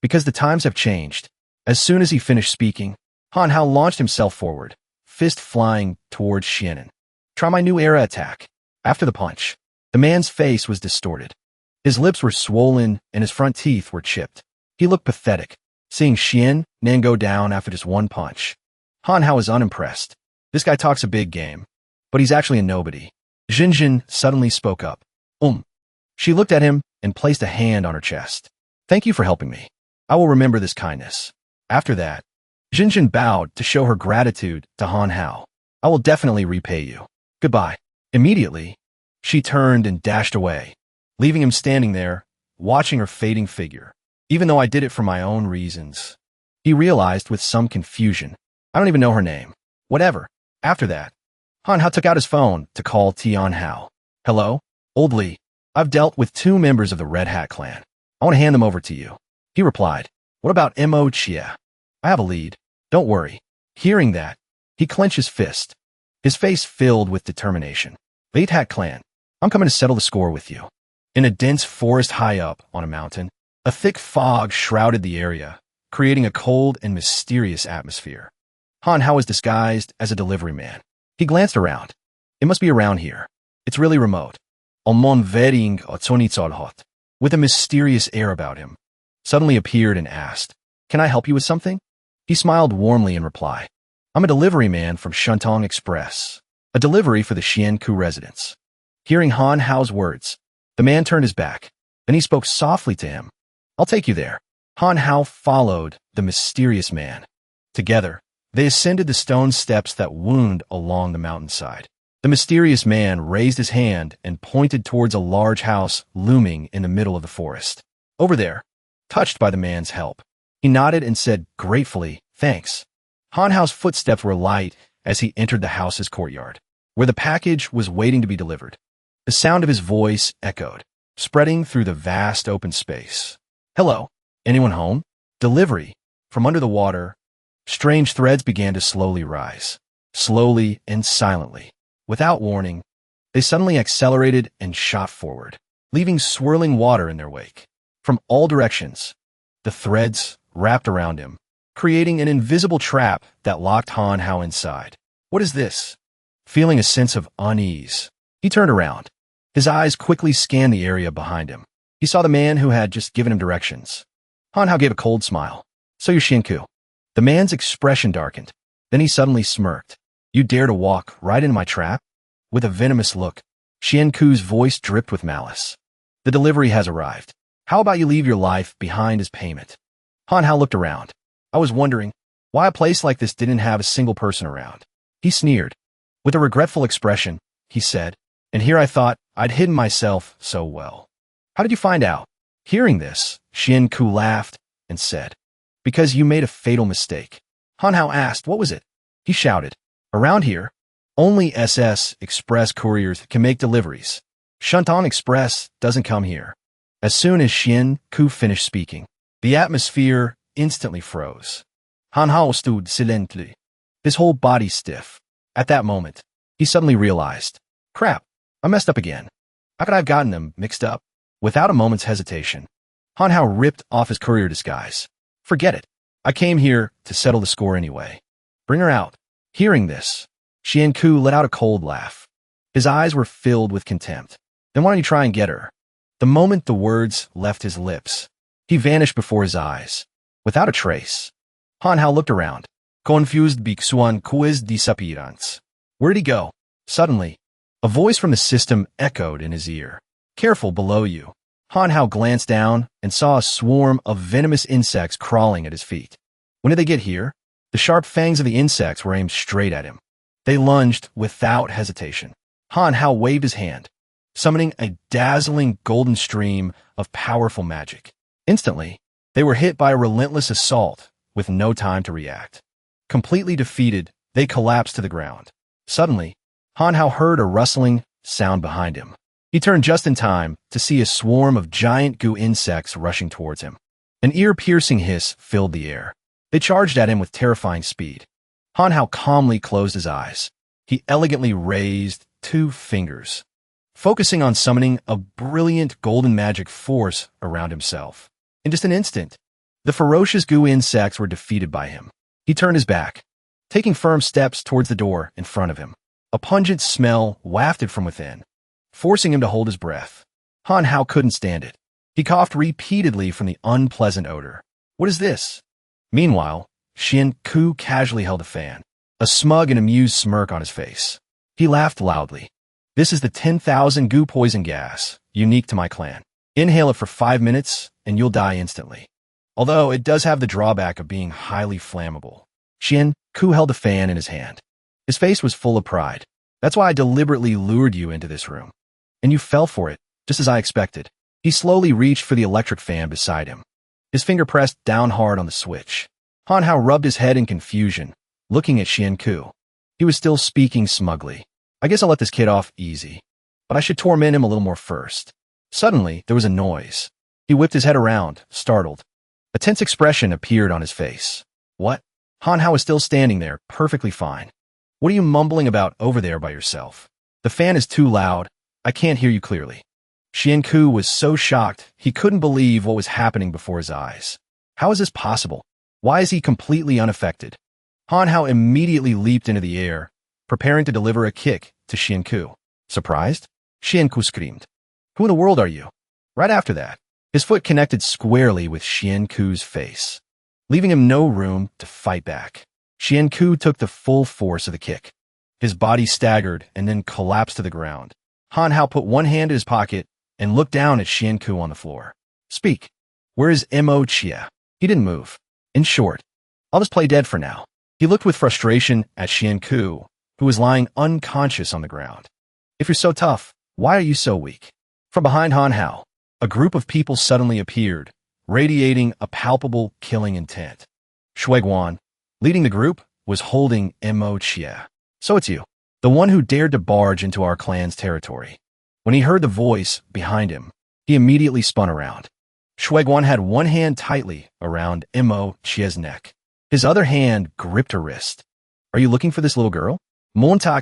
Because the times have changed. As soon as he finished speaking, Han Hao launched himself forward, fist flying towards Xianen. "Try my new era attack." After the punch, the man's face was distorted. His lips were swollen and his front teeth were chipped. He looked pathetic, seeing Xian Nan go down after just one punch. Han Hao was unimpressed. This guy talks a big game, but he's actually a nobody. Jinjin suddenly spoke up. She looked at him and placed a hand on her chest. "Thank you for helping me. I will remember this kindness." After that, Jinjin bowed to show her gratitude to Han Hao. "I will definitely repay you. Goodbye." Immediately, she turned and dashed away, leaving him standing there, watching her fading figure. "Even though I did it for my own reasons," he realized with some confusion. "I don't even know her name." Whatever. After that, Han Hao took out his phone to call Tian Hao. "Hello? Old Lee. I've dealt with 2 members of the Red Hat clan. I want to hand them over to you." He replied. "What about Mo Jia? I have a lead. Don't worry." Hearing that, he clenched his fist, his face filled with determination. "Red Hat clan, I'm coming to settle the score with you." In a dense forest high up on a mountain, A thick fog shrouded the area, creating a cold and mysterious atmosphere. Han Hao was disguised as a delivery man. He glanced around. It must be around here. It's really remote. Almon Vering Otsonitsolhot, with a mysterious air about him, suddenly appeared and asked, "Can I help you with something?" He smiled warmly in reply. "I'm a delivery man from Shuntong Express, a delivery for the Xianku residents." Hearing Han Hao's words, the man turned his back. Then he spoke softly to him. "I'll take you there." Han Hao followed the mysterious man. Together, they ascended the stone steps that wound along the mountainside. The mysterious man raised his hand and pointed towards a large house looming in the middle of the forest. "Over there." Touched by the man's help, he nodded and said gratefully, "Thanks." Han Hao's footsteps were light as he entered the house's courtyard, where the package was waiting to be delivered. The sound of his voice echoed, spreading through the vast open space. "Hello, anyone home?" Delivery. From under the water, strange threads began to slowly rise, slowly and silently. Without warning, they suddenly accelerated and shot forward, leaving swirling water in their wake. From all directions, the threads wrapped around him, creating an invisible trap that locked Han Hao inside. "What is this?" Feeling a sense of unease, he turned around. His eyes quickly scanned the area behind him. He saw the man who had just given him directions. Han Hao gave a cold smile. "So you're Xianku." The man's expression darkened. Then he suddenly smirked. "You dare to walk right into my trap?" With a venomous look, Xianku's voice dripped with malice. "The delivery has arrived. How about you leave your life behind as payment?" Han Hao looked around. "I was wondering why a place like this didn't have a single person around." He sneered. With a regretful expression, he said, "And here I thought I'd hidden myself so well. How did you find out?" Hearing this, Xianku laughed and said, "Because you made a fatal mistake." Han Hao asked, "What was it?" He shouted, "Around here, only SS Express couriers can make deliveries. Shuntong Express doesn't come here." As soon as Xianku finished speaking, the atmosphere instantly froze. Han Hao stood silently, his whole body stiff. At that moment, he suddenly realized, "Crap, I messed up again. How could I have gotten them mixed up?" Without a moment's hesitation, Han Hao ripped off his courier disguise. "Forget it. I came here to settle the score anyway. Bring her out." Hearing this, Xianku let out a cold laugh. His eyes were filled with contempt. "Then why don't you try and get her?" The moment the words left his lips, he vanished before his eyes, without a trace. Han Hao looked around, confused bixuan quiz disappearance. Where did he go? Suddenly, a voice from the system echoed in his ear. "Careful below you." Han Hao glanced down and saw a swarm of venomous insects crawling at his feet. When did they get here? The sharp fangs of the insects were aimed straight at him. They lunged without hesitation. Han Hao waved his hand, summoning a dazzling golden stream of powerful magic. Instantly, they were hit by a relentless assault with no time to react. Completely defeated, they collapsed to the ground. Suddenly, Han Hao heard a rustling sound behind him. He turned just in time to see a swarm of giant goo insects rushing towards him. An ear-piercing hiss filled the air. They charged at him with terrifying speed. Han Hao calmly closed his eyes. He elegantly raised 2 fingers, focusing on summoning a brilliant golden magic force around himself. In just an instant, the ferocious goo insects were defeated by him. He turned his back, taking firm steps towards the door in front of him. A pungent smell wafted from within, forcing him to hold his breath. Han Hao couldn't stand it. He coughed repeatedly from the unpleasant odor. "What is this?" Meanwhile, Xianku casually held a fan, a smug and amused smirk on his face. He laughed loudly. "This is the 10,000 goo poison gas, unique to my clan. Inhale it for 5 minutes, and you'll die instantly. Although it does have the drawback of being highly flammable." Xianku held the fan in his hand. His face was full of pride. "That's why I deliberately lured you into this room. And you fell for it, just as I expected." He slowly reached for the electric fan beside him. His finger pressed down hard on the switch. Han Hao rubbed his head in confusion, looking at Xianku. He was still speaking smugly. "I guess I'll let this kid off easy, but I should torment him a little more first." Suddenly, there was a noise. He whipped his head around, startled. A tense expression appeared on his face. "What?" Han Hao was still standing there, perfectly fine. "What are you mumbling about over there by yourself? The fan is too loud. I can't hear you clearly." Xianku was so shocked he couldn't believe what was happening before his eyes. How is this possible? Why is he completely unaffected? Han Hao immediately leaped into the air, preparing to deliver a kick to Xianku. Surprised? Xianku screamed. Who in the world are you? Right after that, his foot connected squarely with Xianku's face, leaving him no room to fight back. Xianku took the full force of the kick. His body staggered and then collapsed to the ground. Han Hao put one hand in his pocket and looked down at Xianku on the floor. Speak. Where is Mo Jia? He didn't move. In short, I'll just play dead for now. He looked with frustration at Xianku, who was lying unconscious on the ground. If you're so tough, why are you so weak? From behind Han Hao, a group of people suddenly appeared, radiating a palpable killing intent. Shuiguan, leading the group, was holding Mo Jia. So it's you, the one who dared to barge into our clan's territory. When he heard the voice behind him, he immediately spun around. Shuiguan had one hand tightly around Mo Jia's neck. His other hand gripped her wrist. Are you looking for this little girl?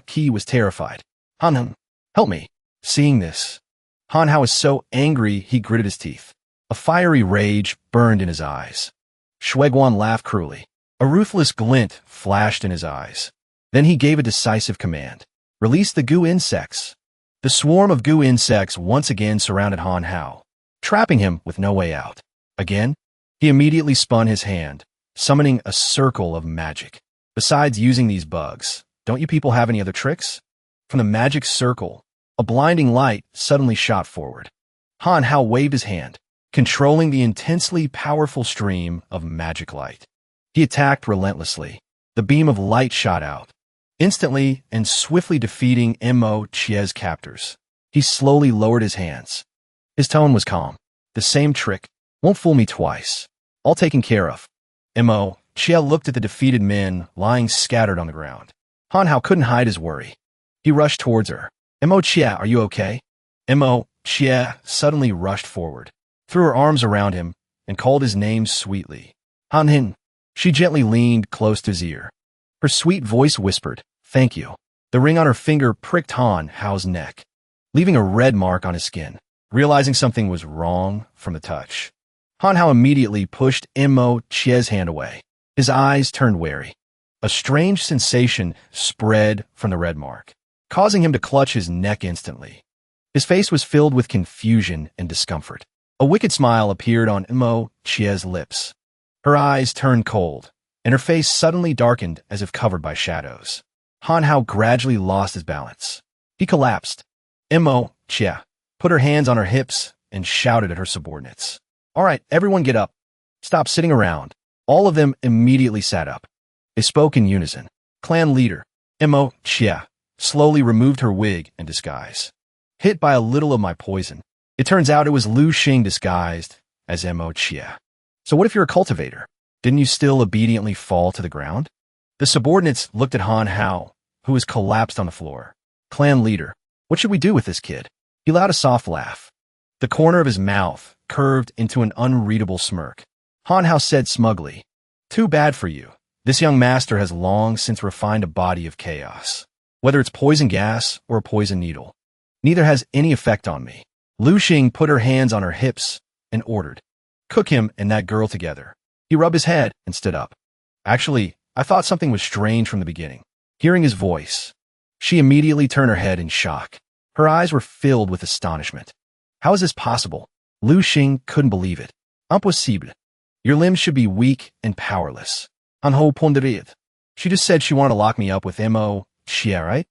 Ki was terrified. Han, help me. Seeing this, Han Hao was so angry he gritted his teeth. A fiery rage burned in his eyes. Shuiguan laughed cruelly. A ruthless glint flashed in his eyes. Then he gave a decisive command. Release the goo insects. The swarm of goo insects once again surrounded Han Hao, trapping him with no way out. Again, he immediately spun his hand, summoning a circle of magic. Besides using these bugs, don't you people have any other tricks? From the magic circle, a blinding light suddenly shot forward. Han Hao waved his hand, controlling the intensely powerful stream of magic light. He attacked relentlessly. The beam of light shot out, instantly and swiftly defeating Mo Jia's captors. He slowly lowered his hands. His tone was calm. The same trick. Won't fool me twice. All taken care of. Mo Jia looked at the defeated men lying scattered on the ground. Han Hao couldn't hide his worry. He rushed towards her. Mo Jia, are you okay? Mo Jia suddenly rushed forward, threw her arms around him, and called his name sweetly. Han Hin. She gently leaned close to his ear. Her sweet voice whispered, thank you. The ring on her finger pricked Han Hao's neck, leaving a red mark on his skin. Realizing something was wrong from the touch, Han Hao immediately pushed Mo Jia's hand away. His eyes turned wary. A strange sensation spread from the red mark, causing him to clutch his neck instantly. His face was filled with confusion and discomfort. A wicked smile appeared on Mo Jia's lips. Her eyes turned cold, and her face suddenly darkened as if covered by shadows. Han Hao gradually lost his balance. He collapsed. Mo Jia put her hands on her hips and shouted at her subordinates. All right, everyone get up. Stop sitting around. All of them immediately sat up. They spoke in unison. Clan leader, Mo Jia, slowly removed her wig and disguise. Hit by a little of my poison. It turns out it was Lu Xing disguised as Mo Jia. So what if you're a cultivator? Didn't you still obediently fall to the ground? The subordinates looked at Han Hao, who was collapsed on the floor. Clan leader, what should we do with this kid? He allowed a soft laugh. The corner of his mouth curved into an unreadable smirk. Han Hao said smugly, too bad for you. This young master has long since refined a body of chaos. Whether it's poison gas or a poison needle, neither has any effect on me. Lu Xing put her hands on her hips and ordered, cook him and that girl together. He rubbed his head and stood up. Actually, I thought something was strange from the beginning. Hearing his voice, she immediately turned her head in shock. Her eyes were filled with astonishment. How is this possible? Lu Xing couldn't believe it. Impossible. Your limbs should be weak and powerless. Anho pondered. She just said she wanted to lock me up with Mo Jia, right?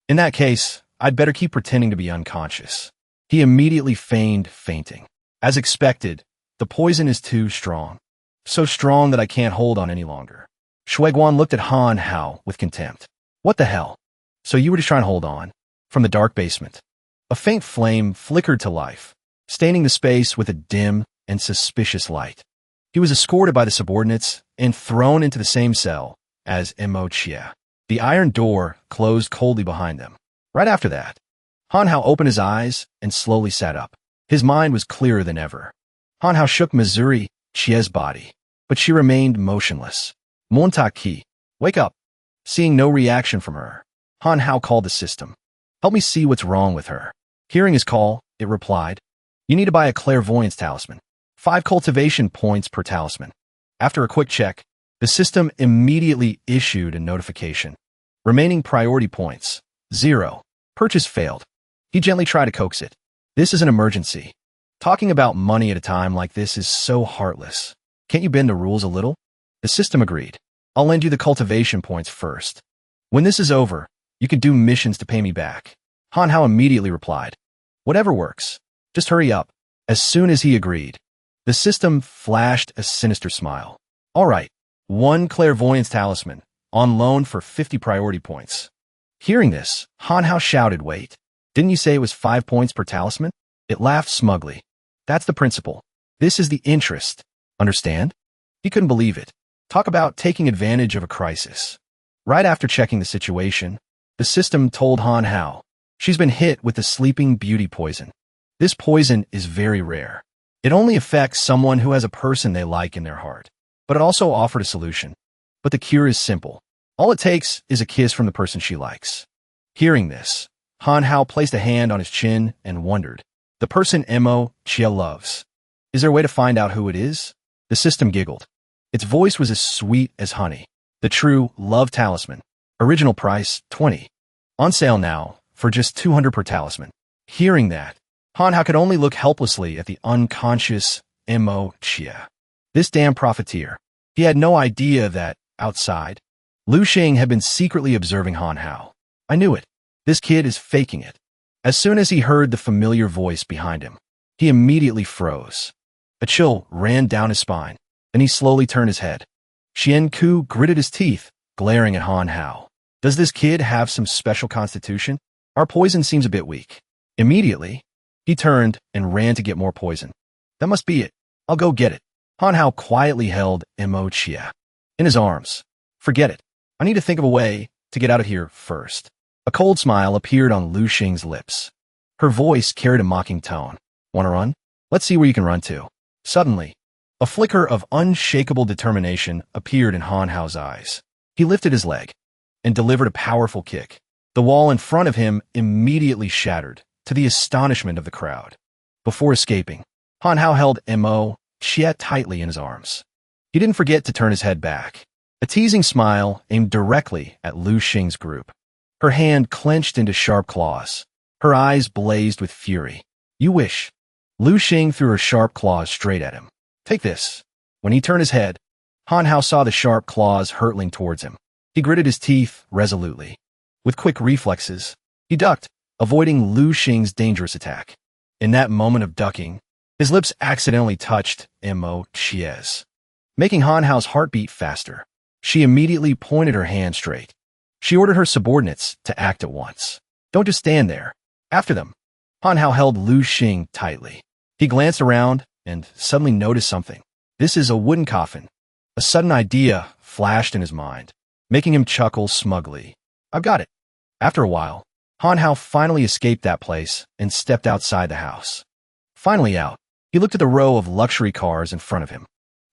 In that case, I'd better keep pretending to be unconscious. He immediately feigned fainting. As expected, the poison is too strong. So strong that I can't hold on any longer. Shuiguan looked at Han Hao with contempt. What the hell? So you were just trying to hold on? From the dark basement, a faint flame flickered to life, staining the space with a dim and suspicious light. He was escorted by the subordinates and thrown into the same cell as Mo Jia. The iron door closed coldly behind them. Right after that, Han Hao opened his eyes and slowly sat up. His mind was clearer than ever. Han Hao shook Missouri Chia's body, but she remained motionless. Ki, wake up. Seeing no reaction from her, Han Hao called the system. Help me see what's wrong with her. Hearing his call, it replied, You need to buy a clairvoyance talisman. 5 cultivation points per talisman. After a quick check, the system immediately issued a notification. Remaining priority points, 0. Purchase failed. He gently tried to coax it. This is an emergency. Talking about money at a time like this is so heartless. Can't you bend the rules a little? The system agreed. I'll lend you the cultivation points first. When this is over, you can do missions to pay me back. Han Hao immediately replied. Whatever works. Just hurry up. As soon as he agreed, the system flashed a sinister smile. All right, 1 clairvoyance talisman, on loan for 50 priority points. Hearing this, Han Hao shouted, wait, didn't you say it was 5 points per talisman? It laughed smugly. That's the principle. This is the interest. Understand? He couldn't believe it. Talk about taking advantage of a crisis. Right after checking the situation, the system told Han Hao, she's been hit with the sleeping beauty poison. This poison is very rare. It only affects someone who has a person they like in their heart. But it also offered a solution. But the cure is simple. All it takes is a kiss from the person she likes. Hearing this, Han Hao placed a hand on his chin and wondered, the person Mo Jia loves. Is there a way to find out who it is? The system giggled. Its voice was as sweet as honey. The true love talisman. Original price, 20. On sale now, for just 200 per talisman. Hearing that, Han Hao could only look helplessly at the unconscious Mo Jia. This damn profiteer. He had no idea that, outside, Lu Xing had been secretly observing Han Hao. I knew it. This kid is faking it. As soon as he heard the familiar voice behind him, he immediately froze. A chill ran down his spine. Then he slowly turned his head. Xian Ku gritted his teeth, glaring at Han Hao. Does this kid have some special constitution? Our poison seems a bit weak. Immediately, he turned and ran to get more poison. That must be it. I'll go get it. Han Hao quietly held Mo Jia in his arms. Forget it. I need to think of a way to get out of here first. A cold smile appeared on Lu Xing's lips. Her voice carried a mocking tone. Want to run? Let's see where you can run to. Suddenly, a flicker of unshakable determination appeared in Han Hao's eyes. He lifted his leg and delivered a powerful kick. The wall in front of him immediately shattered, to the astonishment of the crowd. Before escaping, Han Hao held Mo Jia tightly in his arms. He didn't forget to turn his head back. A teasing smile aimed directly at Lu Xing's group. Her hand clenched into sharp claws. Her eyes blazed with fury. You wish. Lu Xing threw her sharp claws straight at him. Take this. When he turned his head, Han Hao saw the sharp claws hurtling towards him. He gritted his teeth resolutely. With quick reflexes, he ducked, avoiding Lu Xing's dangerous attack. In that moment of ducking, his lips accidentally touched Mo Jia's, making Han Hao's heart beat faster. She immediately pointed her hand straight. She ordered her subordinates to act at once. Don't just stand there. After them. Han Hao held Lu Xing tightly. He glanced around and suddenly noticed something. This is a wooden coffin. A sudden idea flashed in his mind, making him chuckle smugly. I've got it. After a while, Han Hao finally escaped that place and stepped outside the house. Finally out, he looked at the row of luxury cars in front of him.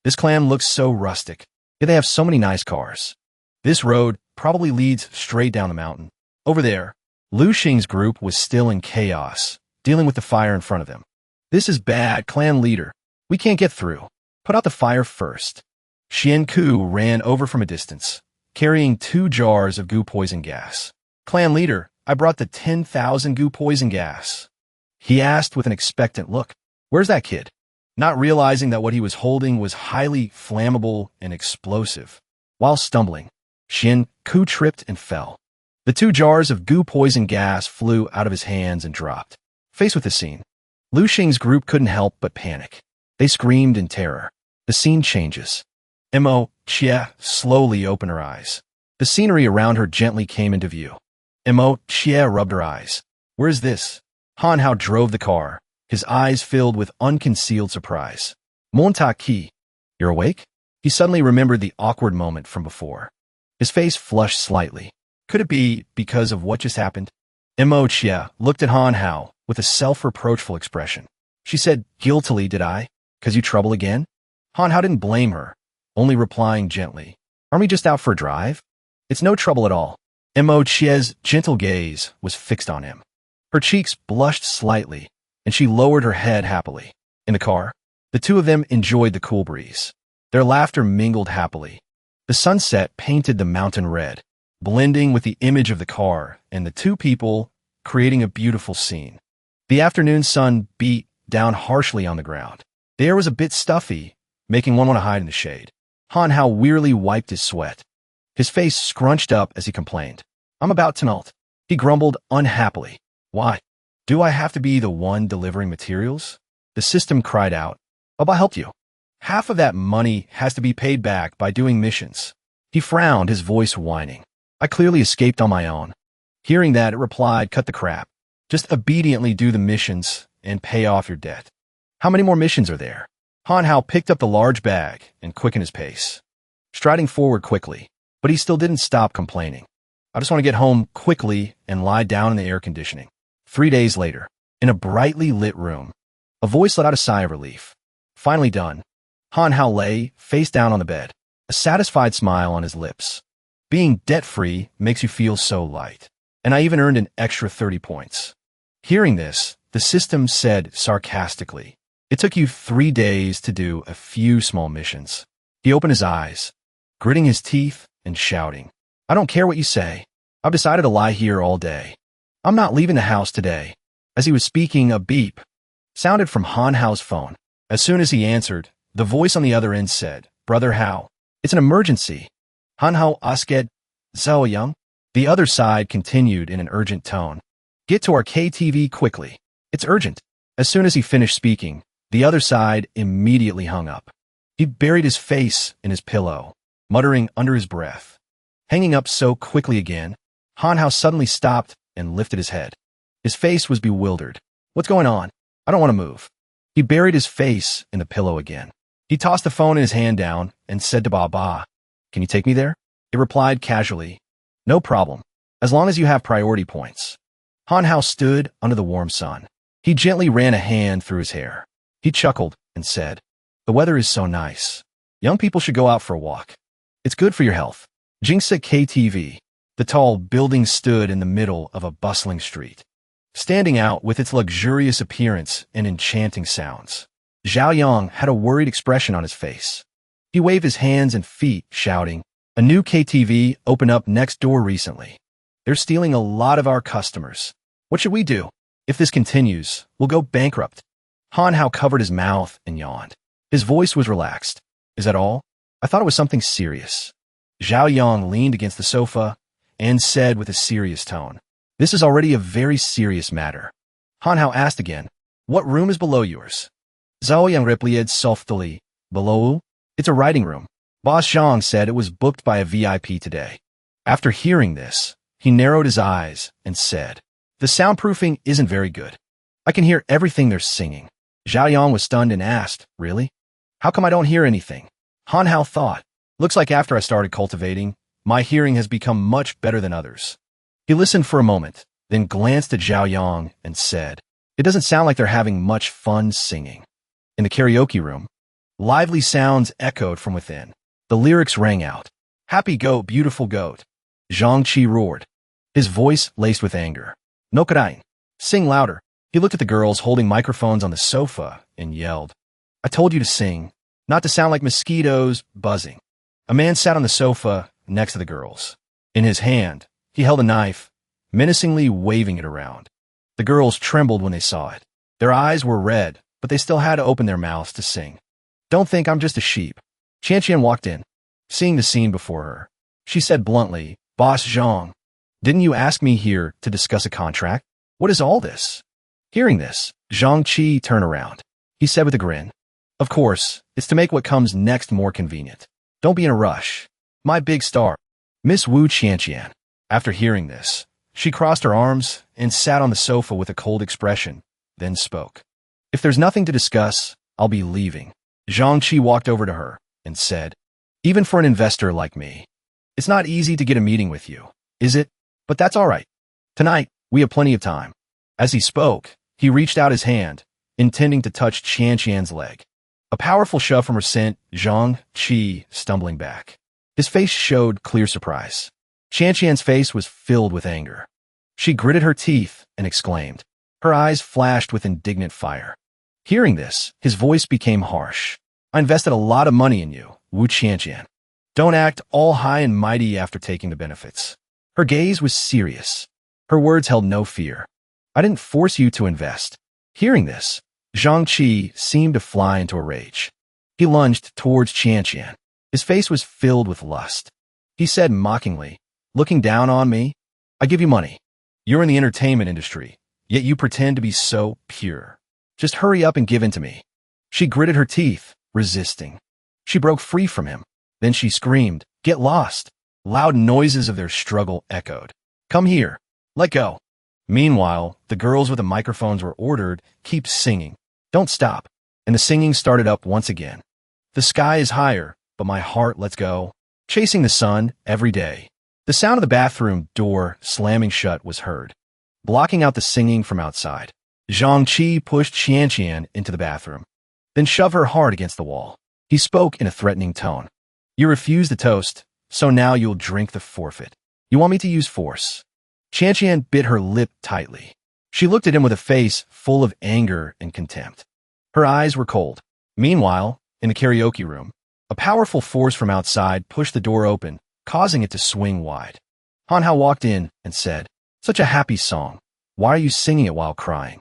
This clan looks so rustic, yet they have so many nice cars. This road probably leads straight down the mountain. Over there, Lu Xing's group was still in chaos, dealing with the fire in front of them. This is bad, clan leader. We can't get through. Put out the fire first. Xian Ku ran over from a distance, carrying 2 jars of goo poison gas. Clan leader, I brought the 10,000 goo poison gas. He asked with an expectant look. Where's that kid? Not realizing that what he was holding was highly flammable and explosive. While stumbling, Xian Ku tripped and fell. The 2 jars of goo poison gas flew out of his hands and dropped. Faced with the scene, Lu Xing's group couldn't help but panic. They screamed in terror. The scene changes. Mo Jia slowly opened her eyes. The scenery around her gently came into view. Mo Jia rubbed her eyes. Where is this? Han Hao drove the car, his eyes filled with unconcealed surprise. Montaki, you're awake? He suddenly remembered the awkward moment from before. His face flushed slightly. Could it be because of what just happened? Mo Jia looked at Han Hao with a self-reproachful expression. She said guiltily, did I? 'Cause you trouble again? Han Hao didn't blame her, only replying gently. Aren't we just out for a drive? It's no trouble at all. Mo Jia's gentle gaze was fixed on him. Her cheeks blushed slightly, and she lowered her head happily. In the car, the two of them enjoyed the cool breeze. Their laughter mingled happily. The sunset painted the mountain red, blending with the image of the car and the two people, creating a beautiful scene. The afternoon sun beat down harshly on the ground. The air was a bit stuffy, making one want to hide in the shade. Han Hao wearily wiped his sweat. His face scrunched up as he complained. I'm about to melt. He grumbled unhappily. Why? Do I have to be the one delivering materials? The system cried out. Oh, I helped you. Half of that money has to be paid back by doing missions. He frowned, his voice whining. I clearly escaped on my own. Hearing that, it replied, cut the crap. Just obediently do the missions and pay off your debt. How many more missions are there? Han Hao picked up the large bag and quickened his pace, striding forward quickly, but he still didn't stop complaining. I just want to get home quickly and lie down in the air conditioning. 3 days later, in a brightly lit room, a voice let out a sigh of relief. Finally done. Han Hao lay, face down on the bed, a satisfied smile on his lips. Being debt-free makes you feel so light. And I even earned an extra 30 points. Hearing this, the system said sarcastically, it took you 3 days to do a few small missions. He opened his eyes, gritting his teeth and shouting, I don't care what you say. I've decided to lie here all day. I'm not leaving the house today. As he was speaking, a beep sounded from Han Hao's phone. As soon as he answered, the voice on the other end said, Brother Hao, it's an emergency. Han Hao asked, Zhao Yang? The other side continued in an urgent tone. Get to our KTV quickly. It's urgent. As soon as he finished speaking, the other side immediately hung up. He buried his face in his pillow, muttering under his breath. Hanging up so quickly again, Han Hao suddenly stopped and lifted his head. His face was bewildered. What's going on? I don't want to move. He buried his face in the pillow again. He tossed the phone in his hand down and said to Baba, Can you take me there? It replied casually, No problem, as long as you have priority points. Han Hao stood under the warm sun. He gently ran a hand through his hair. He chuckled and said, The weather is so nice. Young people should go out for a walk. It's good for your health. Jingsa KTV. The tall building stood in the middle of a bustling street, standing out with its luxurious appearance and enchanting sounds. Zhao Yang had a worried expression on his face. He waved his hands and feet, shouting, A new KTV opened up next door recently. They're stealing a lot of our customers. What should we do? If this continues, we'll go bankrupt. Han Hao covered his mouth and yawned. His voice was relaxed. Is that all? I thought it was something serious. Zhao Yang leaned against the sofa and said with a serious tone, This is already a very serious matter. Han Hao asked again, What room is below yours? Zhao Yang replied softly, Below? It's a writing room. Boss Zhang said it was booked by a VIP today. After hearing this, he narrowed his eyes and said, The soundproofing isn't very good. I can hear everything they're singing. Zhao Yang was stunned and asked, Really? How come I don't hear anything? Han Hao thought, Looks like after I started cultivating, my hearing has become much better than others. He listened for a moment, then glanced at Zhao Yang and said, It doesn't sound like they're having much fun singing. In the karaoke room, lively sounds echoed from within. The lyrics rang out. Happy goat, beautiful goat. Zhang Qi roared, his voice laced with anger. No karain. Sing louder. He looked at the girls holding microphones on the sofa and yelled, I told you to sing, not to sound like mosquitoes buzzing. A man sat on the sofa next to the girls. In his hand, he held a knife, menacingly waving it around. The girls trembled when they saw it. Their eyes were red, but they still had to open their mouths to sing. Don't think I'm just a sheep. Qian walked in, seeing the scene before her. She said bluntly, Boss Zhang, didn't you ask me here to discuss a contract? What is all this? Hearing this, Zhang Qi turned around. He said with a grin, Of course, it's to make what comes next more convenient. Don't be in a rush. My big star, Miss Wu Qian. After hearing this, she crossed her arms and sat on the sofa with a cold expression, then spoke. If there's nothing to discuss, I'll be leaving. Zhang Qi walked over to her and said, Even for an investor like me, it's not easy to get a meeting with you, is it? But that's all right. Tonight, we have plenty of time. As he spoke, he reached out his hand, intending to touch Qian's leg. A powerful shove from her sent Zhang Qi stumbling back. His face showed clear surprise. Qian's face was filled with anger. She gritted her teeth and exclaimed, Her eyes flashed with indignant fire. Hearing this, his voice became harsh. I invested a lot of money in you, Wu Qianqian. Don't act all high and mighty after taking the benefits. Her gaze was serious. Her words held no fear. I didn't force you to invest. Hearing this, Zhang Qi seemed to fly into a rage. He lunged towards Qianqian. His face was filled with lust. He said mockingly, looking down on me, I give you money. You're in the entertainment industry, yet you pretend to be so pure. Just hurry up and give in to me. She gritted her teeth, resisting. She broke free from him. Then she screamed, get lost. Loud noises of their struggle echoed. Come here. Let go. Meanwhile, the girls with the microphones were ordered, keep singing. Don't stop. And the singing started up once again. The sky is higher, but my heart lets go. Chasing the sun every day. The sound of the bathroom door slamming shut was heard, blocking out the singing from outside. Zhang Qi pushed Qianqian into the bathroom, then shoved her hard against the wall. He spoke in a threatening tone. You refused the toast, so now you'll drink the forfeit. You want me to use force? Qianqian bit her lip tightly. She looked at him with a face full of anger and contempt. Her eyes were cold. Meanwhile, in the karaoke room, a powerful force from outside pushed the door open, causing it to swing wide. Han Hao walked in and said, such a happy song. Why are you singing it while crying?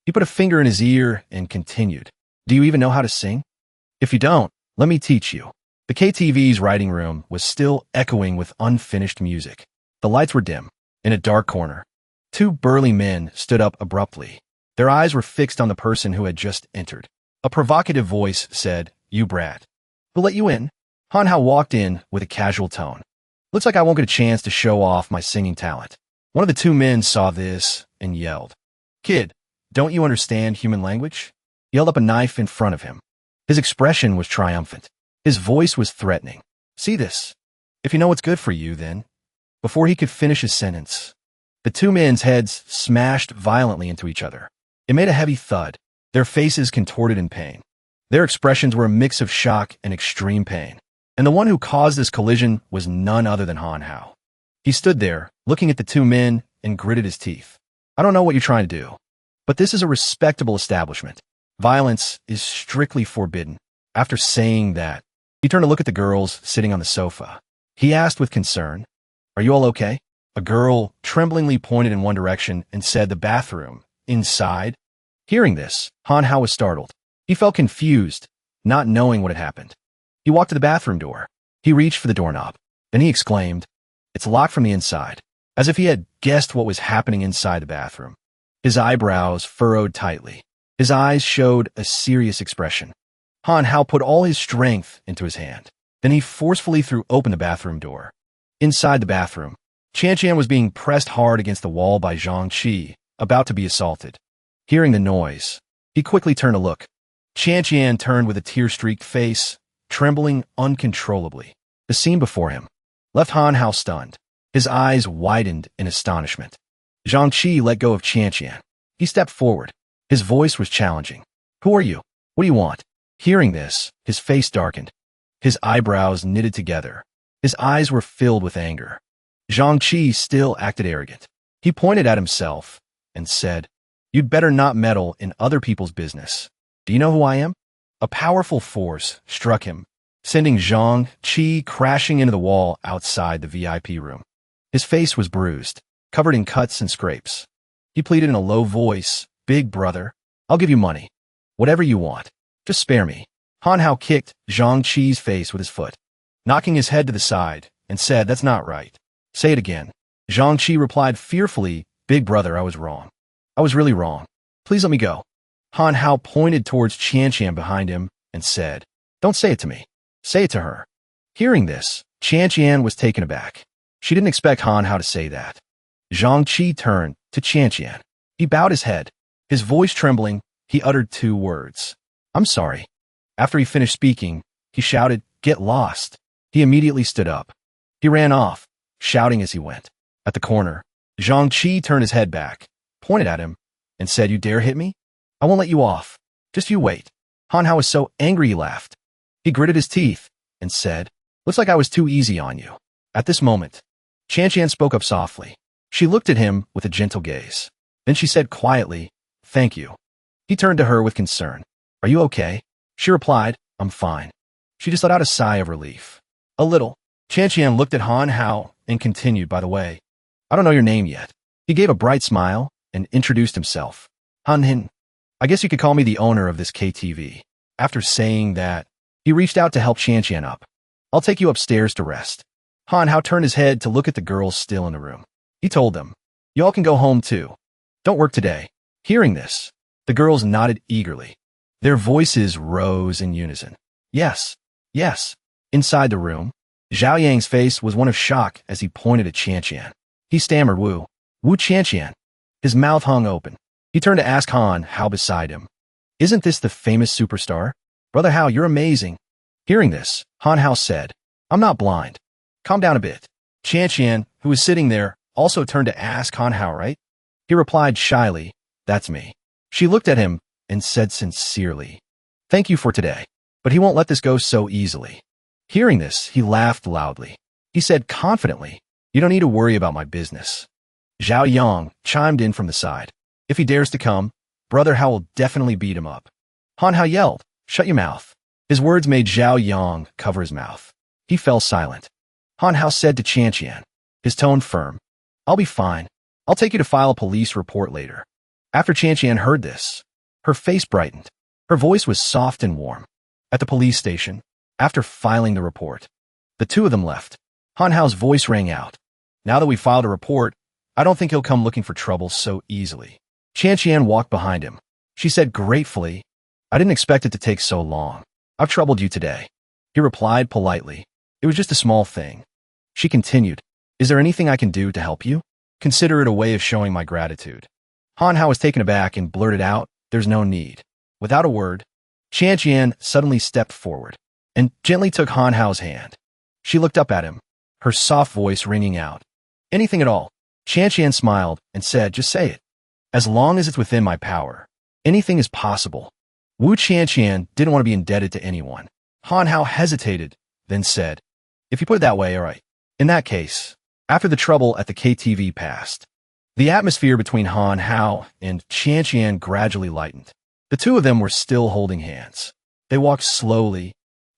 He put a finger in his ear and continued. Do you even know how to sing? If you don't, let me teach you. The KTV's writing room was still echoing with unfinished music. The lights were dim. In a dark corner, two burly men stood up abruptly. Their eyes were fixed on the person who had just entered. A provocative voice said, you brat. Who let you in? Han Hao walked in with a casual tone. Looks like I won't get a chance to show off my singing talent. One of the two men saw this and yelled. Kid, don't you understand human language? He held up a knife in front of him. His expression was triumphant. His voice was threatening. See this? If you know what's good for you, then. Before he could finish his sentence, the two men's heads smashed violently into each other. It made a heavy thud. Their faces contorted in pain. Their expressions were a mix of shock and extreme pain. And the one who caused this collision was none other than Han Hao. He stood there, looking at the two men, and gritted his teeth. I don't know what you're trying to do, but this is a respectable establishment. Violence is strictly forbidden. After saying that, he turned to look at the girls sitting on the sofa. He asked with concern, are you all okay? A girl tremblingly pointed in one direction and said the bathroom, inside. Hearing this, Han Hao was startled. He felt confused, not knowing what had happened. He walked to the bathroom door. He reached for the doorknob. Then he exclaimed, it's locked from the inside, as if he had guessed what was happening inside the bathroom. His eyebrows furrowed tightly. His eyes showed a serious expression. Han Hao put all his strength into his hand. Then he forcefully threw open the bathroom door. Inside the bathroom, Qianqian was being pressed hard against the wall by Zhang Qi, about to be assaulted. Hearing the noise, he quickly turned to look. Qianqian turned with a tear-streaked face, trembling uncontrollably. The scene before him left Han Hao stunned. His eyes widened in astonishment. Zhang Qi let go of Qianqian. He stepped forward. His voice was challenging. Who are you? What do you want? Hearing this, his face darkened. His eyebrows knitted together. His eyes were filled with anger. Zhang Qi still acted arrogant. He pointed at himself and said, you'd better not meddle in other people's business. Do you know who I am? A powerful force struck him, sending Zhang Qi crashing into the wall outside the VIP room. His face was bruised, covered in cuts and scrapes. He pleaded in a low voice, big brother, I'll give you money. Whatever you want. Just spare me. Han Hao kicked Zhang Qi's face with his foot, knocking his head to the side, and said, that's not right. Say it again. Zhang Qi replied fearfully, big brother, I was wrong. I was really wrong. Please let me go. Han Hao pointed towards Qianqian behind him and said, don't say it to me. Say it to her. Hearing this, Qianqian was taken aback. She didn't expect Han Hao to say that. Zhang Qi turned to Qianqian. He bowed his head. His voice trembling, he uttered two words. I'm sorry. After he finished speaking, he shouted, get lost. He immediately stood up. He ran off, shouting as he went. At the corner, Zhang Qi turned his head back, pointed at him, and said, you dare hit me? I won't let you off. Just you wait. Han Hao was so angry he laughed. He gritted his teeth and said, looks like I was too easy on you. At this moment, Qianqian spoke up softly. She looked at him with a gentle gaze. Then she said quietly, "Thank you." He turned to her with concern. "Are you okay?" She replied, "I'm fine." She just let out a sigh of relief. "A little." Qian looked at Han Hao and continued, "By the way, I don't know your name yet." He gave a bright smile and introduced himself. "Han Hin. I guess you could call me the owner of this KTV." After saying that, he reached out to help Qian up. "I'll take you upstairs to rest." Han Hao turned his head to look at the girls still in the room. He told them, "Y'all can go home too. Don't work today." Hearing this, the girls nodded eagerly. Their voices rose in unison. "Yes, yes." Inside the room, Zhao Yang's face was one of shock as he pointed at Qian. He stammered, Wu Qian. His mouth hung open. He turned to ask Han Hao beside him, "Isn't this the famous superstar?" "Brother Hao, you're amazing." Hearing this, Han Hao said, "I'm not blind. Calm down a bit." Qian, who was sitting there, also turned to ask Han Hao, right? He replied shyly, "That's me." She looked at him and said sincerely, "Thank you for today, but he won't let this go so easily." Hearing this, he laughed loudly. He said confidently, "You don't need to worry about my business." Zhao Yang chimed in from the side, "If he dares to come, Brother Hao will definitely beat him up." Han Hao yelled, "Shut your mouth." His words made Zhao Yang cover his mouth. He fell silent. Han Hao said to Qian, his tone firm, "I'll be fine. I'll take you to file a police report later." After Qian heard this, her face brightened. Her voice was soft and warm. At the police station, after filing the report, the two of them left. Han Hao's voice rang out. "Now that we filed a report, I don't think he'll come looking for trouble so easily." Qian walked behind him. She said gratefully, "I didn't expect it to take so long. I've troubled you today." He replied politely, "It was just a small thing." She continued, "Is there anything I can do to help you? Consider it a way of showing my gratitude." Han Hao was taken aback and blurted out, "There's no need." Without a word, Qian suddenly stepped forward and gently took Han Hao's hand. She looked up at him, her soft voice ringing out, "Anything at all." Qian smiled and said, "Just say it. As long as it's within my power, anything is possible." Wu Qian didn't want to be indebted to anyone. Han Hao hesitated, then said, "If you put it that way, all right." In that case, after the trouble at the KTV passed, the atmosphere between Han Hao and Qian gradually lightened. The two of them were still holding hands. They walked slowly,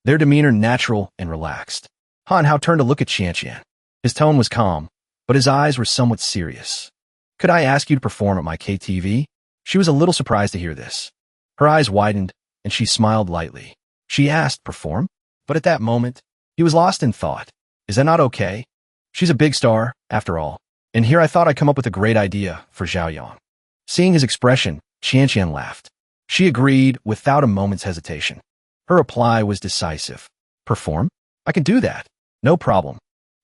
their demeanor natural and relaxed. Han Hao turned to look at Qian. His tone was calm, but his eyes were somewhat serious. "Could I ask you to perform at my KTV?" She was a little surprised to hear this. Her eyes widened, and she smiled lightly. She asked, "Perform?" But at that moment, he was lost in thought. Is that not okay? She's a big star, after all. And here I thought I'd come up with a great idea for Zhao Yang. Seeing his expression, Qian laughed. She agreed without a moment's hesitation. Her reply was decisive. "Perform? I can do that. No problem."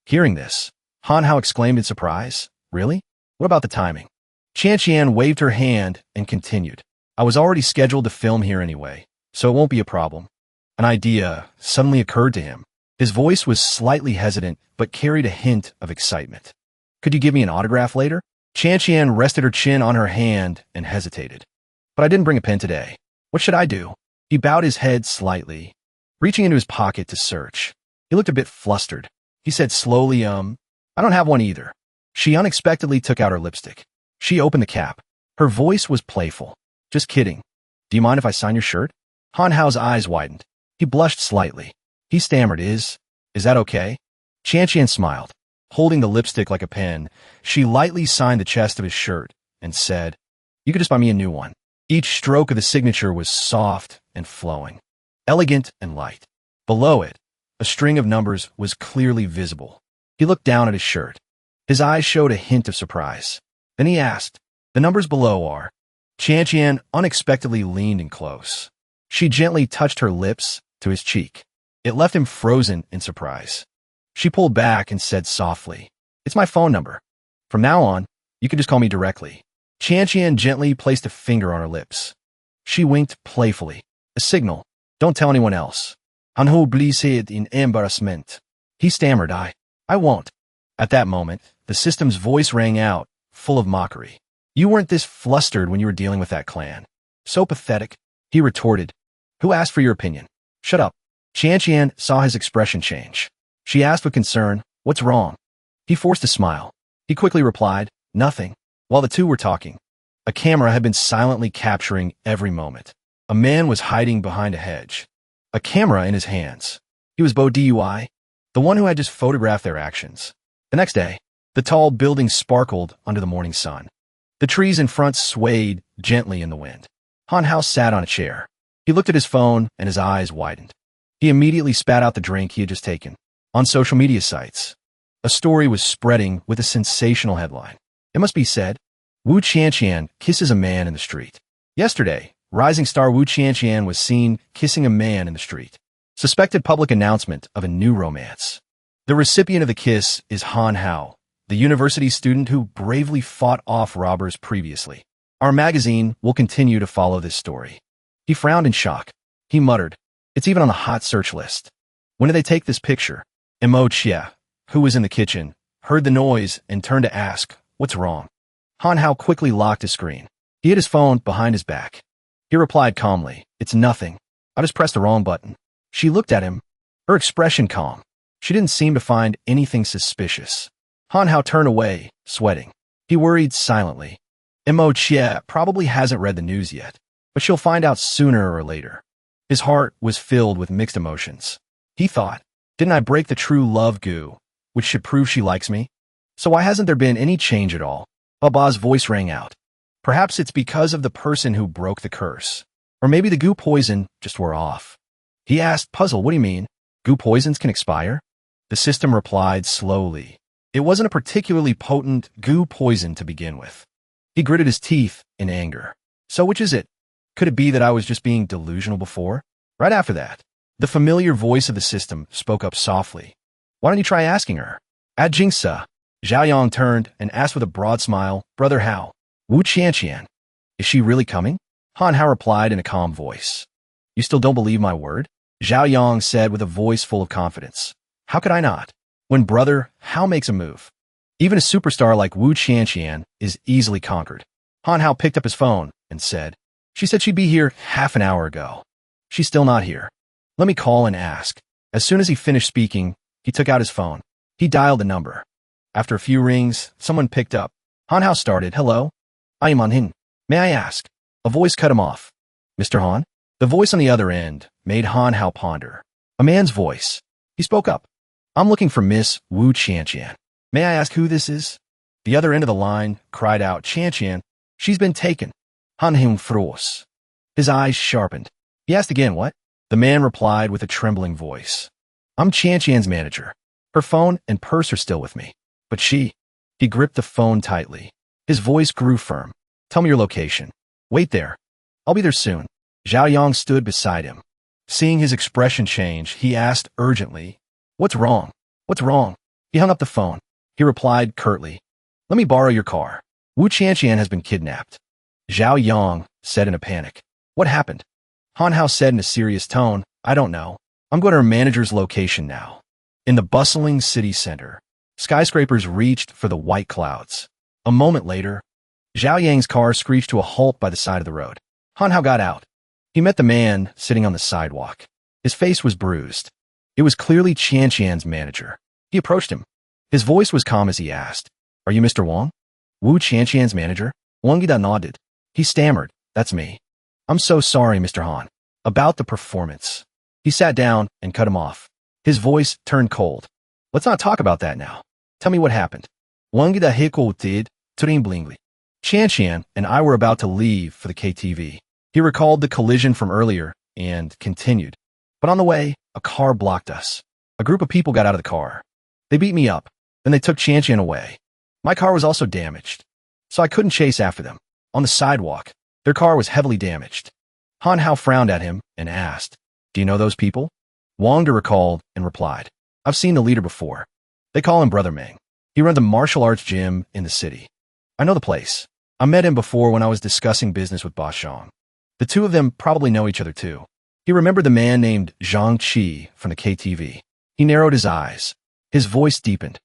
Hearing this, Han Hao exclaimed in surprise, "Really? What about the timing?" Qian waved her hand and continued, "I was already scheduled to film here anyway, so it won't be a problem." An idea suddenly occurred to him. His voice was slightly hesitant, but carried a hint of excitement. "Could you give me an autograph later?" Qian rested her chin on her hand and hesitated. "But I didn't bring a pen today. What should I do?" He bowed his head slightly, reaching into his pocket to search. He looked a bit flustered. He said slowly, "I don't have one either." She unexpectedly took out her lipstick. She opened the cap. Her voice was playful. "Just kidding. Do you mind if I sign your shirt?" Han Hao's eyes widened. He blushed slightly. He stammered, Is that okay?" Qian smiled. Holding the lipstick like a pen, she lightly signed the chest of his shirt and said, "You could just buy me a new one." Each stroke of the signature was soft and flowing, elegant and light. Below it, a string of numbers was clearly visible. He looked down at his shirt. His eyes showed a hint of surprise. Then he asked, "The numbers below are?" Qian unexpectedly leaned in close. She gently touched her lips to his cheek. It left him frozen in surprise. She pulled back and said softly, "It's my phone number. From now on, you can just call me directly." Qian gently placed a finger on her lips. She winked playfully, a signal, "Don't tell anyone else." "Anhu blissed in embarrassment." He stammered, I won't." At that moment, the system's voice rang out, full of mockery. "You weren't this flustered when you were dealing with that clan." "So pathetic," he retorted. "Who asked for your opinion?" "Shut up." Qian saw his expression change. She asked with concern, "What's wrong?" He forced a smile. He quickly replied, "Nothing." While the two were talking, A camera had been silently capturing every moment. A man was hiding behind a hedge, a camera in his hands. He was Bo Dui, the one who had just photographed their actions. The next day, the tall building sparkled under the morning sun. The trees in front swayed gently in the wind. Han Hao sat on a chair. He looked at his phone and his eyes widened. He immediately spat out the drink he had just taken. On social media sites, a story was spreading with a sensational headline. It must be said, Wu Qianqian kisses a man in the street. Yesterday, rising star Wu Qianqian was seen kissing a man in the street. Suspected public announcement of a new romance. The recipient of the kiss is Han Hao, the university student who bravely fought off robbers previously. Our magazine will continue to follow this story. He frowned in shock. He muttered, it's even on the hot search list. When did they take this picture? And Mo Jia, who was in the kitchen, heard the noise and turned to ask, what's wrong? Han Hao quickly locked his screen. He hid his phone behind his back. He replied calmly, it's nothing. I just pressed the wrong button. She looked at him, her expression calm. She didn't seem to find anything suspicious. Han Hao turned away, sweating. He worried silently. Mo Jia probably hasn't read the news yet, but she'll find out sooner or later. His heart was filled with mixed emotions. He thought, didn't I break the true love goo, which should prove she likes me? So why hasn't there been any change at all? Baba's voice rang out. Perhaps it's because of the person who broke the curse. Or maybe the goo poison just wore off. He asked, puzzled, what do you mean? Goo poisons can expire? The system replied slowly. It wasn't a particularly potent goo poison to begin with. He gritted his teeth in anger. So which is it? Could it be that I was just being delusional before? Right after that, the familiar voice of the system spoke up softly. Why don't you try asking her? At Jingsa, Zhao Yang turned and asked with a broad smile, Brother Hao, Wu Qianqian, is she really coming? Han Hao replied in a calm voice. You still don't believe my word? Zhao Yang said with a voice full of confidence. How could I not? When Brother Hao makes a move, even a superstar like Wu Qianqian is easily conquered. Han Hao picked up his phone and said, she said she'd be here half an hour ago. She's still not here. Let me call and ask. As soon as he finished speaking, he took out his phone. He dialed the number. After a few rings, someone picked up. Han Hao started, hello? I am Hin. May I ask? A voice cut him off. Mr. Han? The voice on the other end made Han Hao ponder. A man's voice. He spoke up. I'm looking for Miss Wu Qianqian. May I ask who this is? The other end of the line cried out, Qianqian, she's been taken. Han Him froze. His eyes sharpened. He asked again, what? The man replied with a trembling voice. I'm Qianqian's manager. Her phone and purse are still with me. But she... He gripped the phone tightly. His voice grew firm. Tell me your location. Wait there. I'll be there soon. Zhao Yang stood beside him. Seeing his expression change, he asked urgently, what's wrong? What's wrong? He hung up the phone. He replied curtly, let me borrow your car. Wu Qianqian has been kidnapped. Zhao Yang said in a panic. What happened? Han Hao said in a serious tone, I don't know. I'm going to her manager's location now. In the bustling city center, skyscrapers reached for the white clouds. A moment later, Zhao Yang's car screeched to a halt by the side of the road. Han Hao got out. He met the man sitting on the sidewalk. His face was bruised. It was clearly Qianqian's manager. He approached him. His voice was calm as he asked, are you Mr. Wang? Wu Qianqian's manager? Wang Yida nodded. He stammered, that's me. I'm so sorry, Mr. Han. About the performance. He sat down and cut him off. His voice turned cold. Let's not talk about that now. Tell me what happened. Wang Yida hiko did, turin blingly. Qianqian and I were about to leave for the KTV. He recalled the collision from earlier and continued. But on the way, a car blocked us. A group of people got out of the car. They beat me up. Then they took Qianqian away. My car was also damaged, so I couldn't chase after them. On the sidewalk, their car was heavily damaged. Han Hao frowned at him and asked, do you know those people? Wang De recalled and replied, I've seen the leader before. They call him Brother Meng. He runs a martial arts gym in the city. I know the place. I met him before when I was discussing business with Boss Zhang. The two of them probably know each other too. He remembered the man named Zhang Qi from the KTV. He narrowed his eyes. His voice deepened.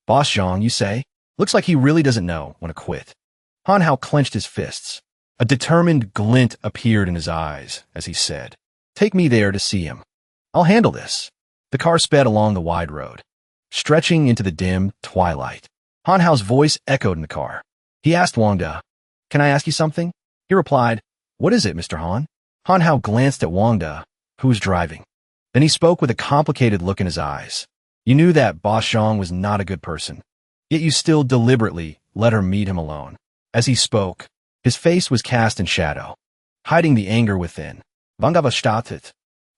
Boss Zhang, you say? Looks like he really doesn't know when to quit. Han Hao clenched his fists. A determined glint appeared in his eyes as he said, take me there to see him. I'll handle this. The car sped along the wide road, stretching into the dim twilight. Han Hao's voice echoed in the car. He asked Wang De, Can I ask you something? He replied, What is it, Mr. Han? Han Hao glanced at Wang Da, who was driving. Then he spoke with a complicated look in his eyes. You knew that Boss Zhang was not a good person, yet you still deliberately let her meet him alone. As he spoke, his face was cast in shadow, hiding the anger within. Wang Da verstattet.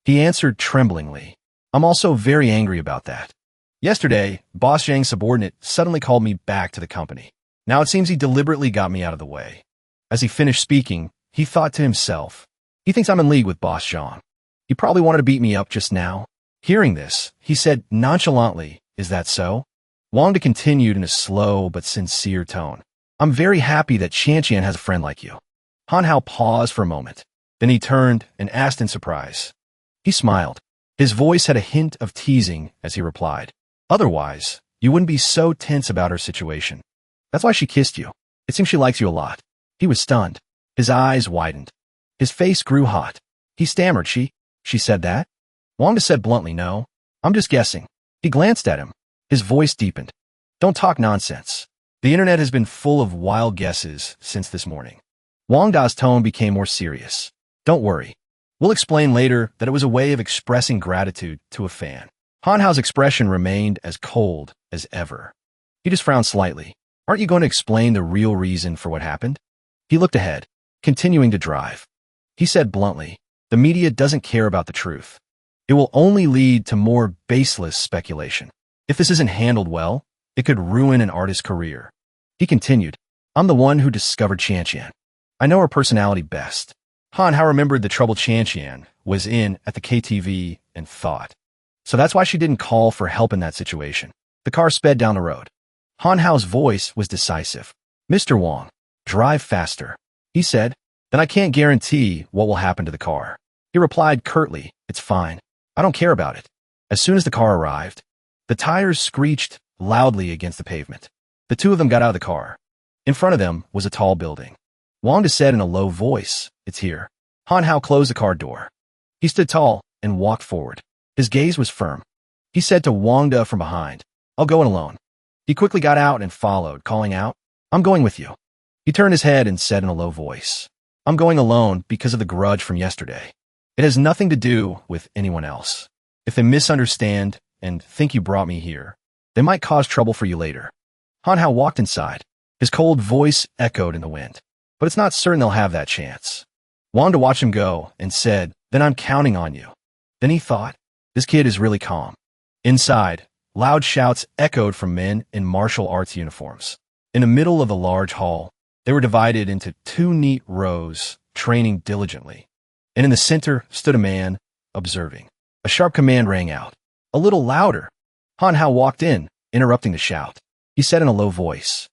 He answered tremblingly, I'm also very angry about that. Yesterday, Boss Zhang's subordinate suddenly called me back to the company. Now it seems he deliberately got me out of the way. As he finished speaking, he thought to himself, he thinks I'm in league with Boss Zhang. He probably wanted to beat me up just now. Hearing this, he said nonchalantly, Is that so? Wang Da continued in a slow but sincere tone. I'm very happy that Qianqian has a friend like you. Han Hao paused for a moment. Then he turned and asked in surprise. He smiled. His voice had a hint of teasing as he replied, Otherwise, you wouldn't be so tense about her situation. That's why she kissed you. It seems she likes you a lot. He was stunned. His eyes widened. His face grew hot. He stammered, She said that? Wang Da said bluntly, No, I'm just guessing. He glanced at him. His voice deepened. Don't talk nonsense. The internet has been full of wild guesses since this morning. Wang Da's tone became more serious. Don't worry. We'll explain later that it was a way of expressing gratitude to a fan. Han Hao's expression remained as cold as ever. He just frowned slightly. Aren't you going to explain the real reason for what happened? He looked ahead, continuing to drive. He said bluntly, The media doesn't care about the truth. It will only lead to more baseless speculation. If this isn't handled well, it could ruin an artist's career. He continued, I'm the one who discovered Qianqian. I know her personality best. Han Hao remembered the trouble Qianqian was in at the KTV and thought. So that's why she didn't call for help in that situation. The car sped down the road. Han Hao's voice was decisive. Mr. Wang, drive faster. He said, Then I can't guarantee what will happen to the car. He replied curtly, It's fine. I don't care about it. As soon as the car arrived, the tires screeched loudly against the pavement. The two of them got out of the car. In front of them was a tall building. Wang Da said in a low voice, It's here. Han Hao closed the car door. He stood tall and walked forward. His gaze was firm. He said to Wang Da from behind, I'll go in alone. He quickly got out and followed, calling out, I'm going with you. He turned his head and said in a low voice, I'm going alone because of the grudge from yesterday. It has nothing to do with anyone else. If they misunderstand and think you brought me here, they might cause trouble for you later. Han Hao walked inside. His cold voice echoed in the wind. But it's not certain they'll have that chance. Wang Da watched him go and said, Then I'm counting on you. Then he thought, This kid is really calm. Inside, loud shouts echoed from men in martial arts uniforms. In the middle of the large hall, they were divided into two neat rows, training diligently. And in the center stood a man, observing. A sharp command rang out. A little louder. Han Hao walked in, interrupting the shout. He said in a low voice,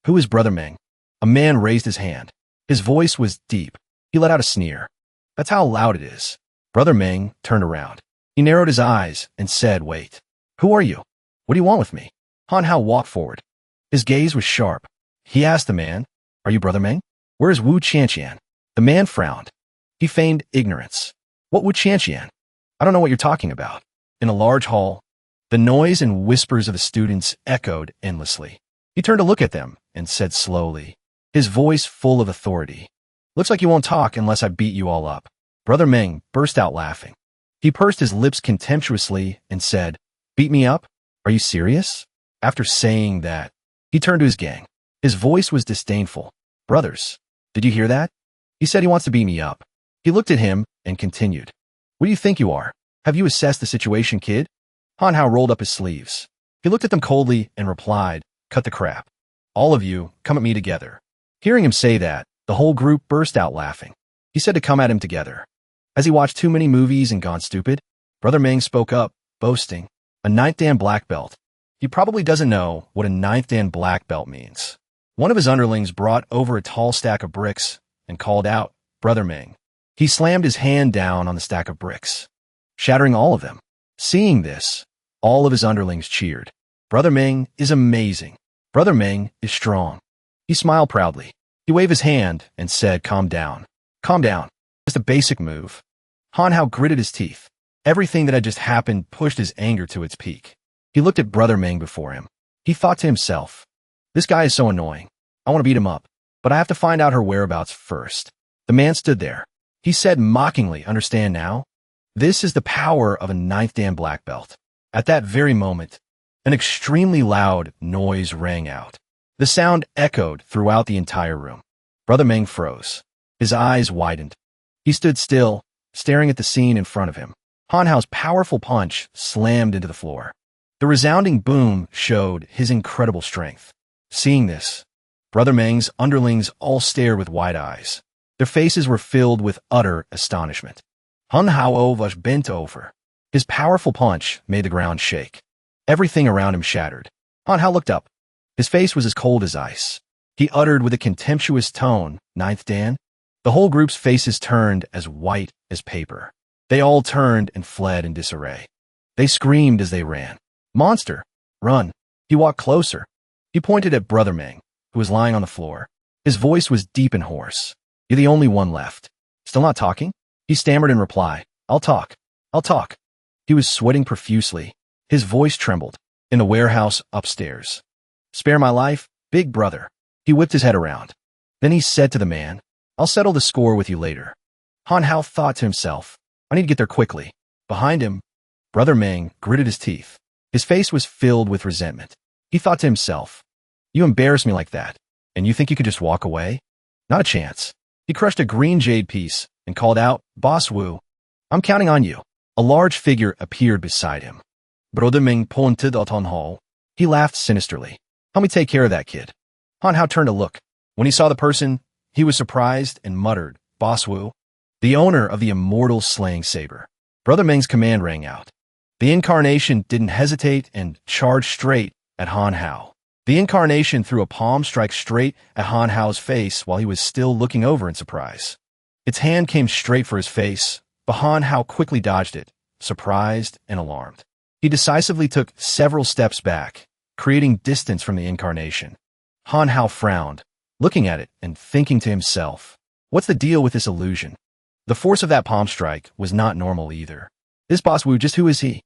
Who is Brother Meng? A man raised his hand. His voice was deep. He let out a sneer. That's how loud it is. Brother Meng turned around. He narrowed his eyes and said, Wait. Who are you? What do you want with me? Han Hao walked forward. His gaze was sharp. He asked the man, Are you Brother Meng? Where is Wu Qianqian? The man frowned. He feigned ignorance. What Wu Qianqian? I don't know what you're talking about. In a large hall, the noise and whispers of the students echoed endlessly. He turned to look at them and said slowly, his voice full of authority, Looks like you won't talk unless I beat you all up. Brother Meng burst out laughing. He pursed his lips contemptuously and said, Beat me up? Are you serious? After saying that, he turned to his gang. His voice was disdainful. Brothers, did you hear that? He said he wants to beat me up. He looked at him and continued. What do you think you are? Have you assessed the situation, kid? Han Hao rolled up his sleeves. He looked at them coldly and replied, Cut the crap. All of you, come at me together. Hearing him say that, the whole group burst out laughing. He said to come at him together. Has he watched too many movies and gone stupid? Brother Meng spoke up, boasting, A 9th Dan black belt. He probably doesn't know what a 9th Dan black belt means. One of his underlings brought over a tall stack of bricks and called out, Brother Meng. He slammed his hand down on the stack of bricks, shattering all of them. Seeing this, all of his underlings cheered. Brother Meng is amazing. Brother Meng is strong. He smiled proudly. He waved his hand and said, Calm down. Calm down. Just a basic move. Han Hao gritted his teeth. Everything that had just happened pushed his anger to its peak. He looked at Brother Meng before him. He thought to himself, This guy is so annoying. I want to beat him up. but I have to find out her whereabouts first. The man stood there. He said mockingly, understand now? This is the power of a ninth dan black belt. At that very moment, an extremely loud noise rang out. The sound echoed throughout the entire room. Brother Meng froze. His eyes widened. He stood still, staring at the scene in front of him. Han Hao's powerful punch slammed into the floor. The resounding boom showed his incredible strength. Seeing this, Brother Meng's underlings all stared with wide eyes. Their faces were filled with utter astonishment. Han Hao was bent over. His powerful punch made the ground shake. Everything around him shattered. Han Hao looked up. His face was as cold as ice. He uttered with a contemptuous tone, "Ninth Dan?" The whole group's faces turned as white as paper. They all turned and fled in disarray. They screamed as they ran. "Monster! Run!" He walked closer. He pointed at Brother Meng, who was lying on the floor. His voice was deep and hoarse. "You're the only one left. Still not talking?" He stammered in reply. "I'll talk. I'll talk." He was sweating profusely. His voice trembled. In the warehouse upstairs. "Spare my life, big brother." He whipped his head around. Then he said to the man, "I'll settle the score with you later." Han Hao thought to himself, "I need to get there quickly." Behind him, Brother Meng gritted his teeth. His face was filled with resentment. He thought to himself, "You embarrass me like that, and you think you could just walk away? Not a chance." He crushed a green jade piece and called out, "Boss Wu, I'm counting on you." A large figure appeared beside him. Brother Meng pointed at Han Hao. He laughed sinisterly. "Help me take care of that kid." Han Hao turned to look. When he saw the person, he was surprised and muttered, "Boss Wu, the owner of the immortal slaying saber." Brother Meng's command rang out. The incarnation didn't hesitate and charged straight at Han Hao. The incarnation threw a palm strike straight at Han Hao's face while he was still looking over in surprise. Its hand came straight for his face, but Han Hao quickly dodged it, surprised and alarmed. He decisively took several steps back, creating distance from the incarnation. Han Hao frowned, looking at it and thinking to himself, what's the deal with this illusion? The force of that palm strike was not normal either. This Boss Wu, just who is he?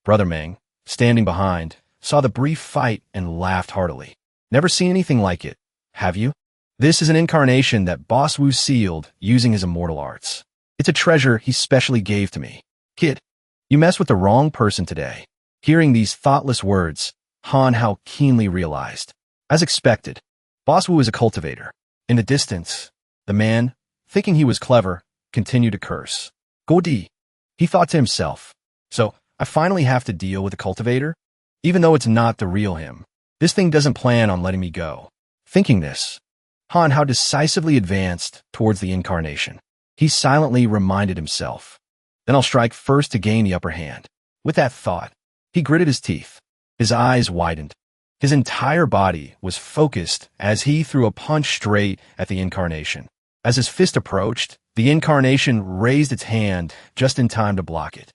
Brother Meng, standing behind, saw the brief fight and laughed heartily. Never seen anything like it, have you? This is an incarnation that Boss Wu sealed using his immortal arts. It's a treasure he specially gave to me. Kid, you messed with the wrong person today. Hearing these thoughtless words, Han Hao keenly realized. As expected, Boss Wu is a cultivator. In the distance, the man, thinking he was clever, continued to curse. Godi, he thought to himself. So, I finally have to deal with a cultivator? Even though it's not the real him. This thing doesn't plan on letting me go. Thinking this, Han Hao decisively advanced towards the incarnation. He silently reminded himself. Then I'll strike first to gain the upper hand. With that thought, he gritted his teeth. His eyes widened. His entire body was focused as he threw a punch straight at the incarnation. As his fist approached, the incarnation raised its hand just in time to block it.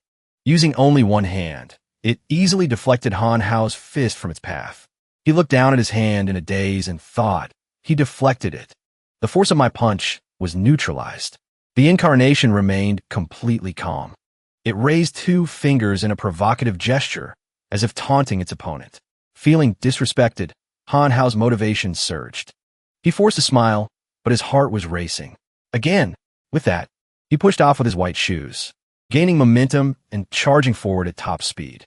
Using only one hand, it easily deflected Han Hao's fist from its path. He looked down at his hand in a daze and thought. He deflected it. The force of my punch was neutralized. The incarnation remained completely calm. It raised two fingers in a provocative gesture, as if taunting its opponent. Feeling disrespected, Han Hao's motivation surged. He forced a smile, but his heart was racing. Again, with that, he pushed off with his white shoes, gaining momentum and charging forward at top speed.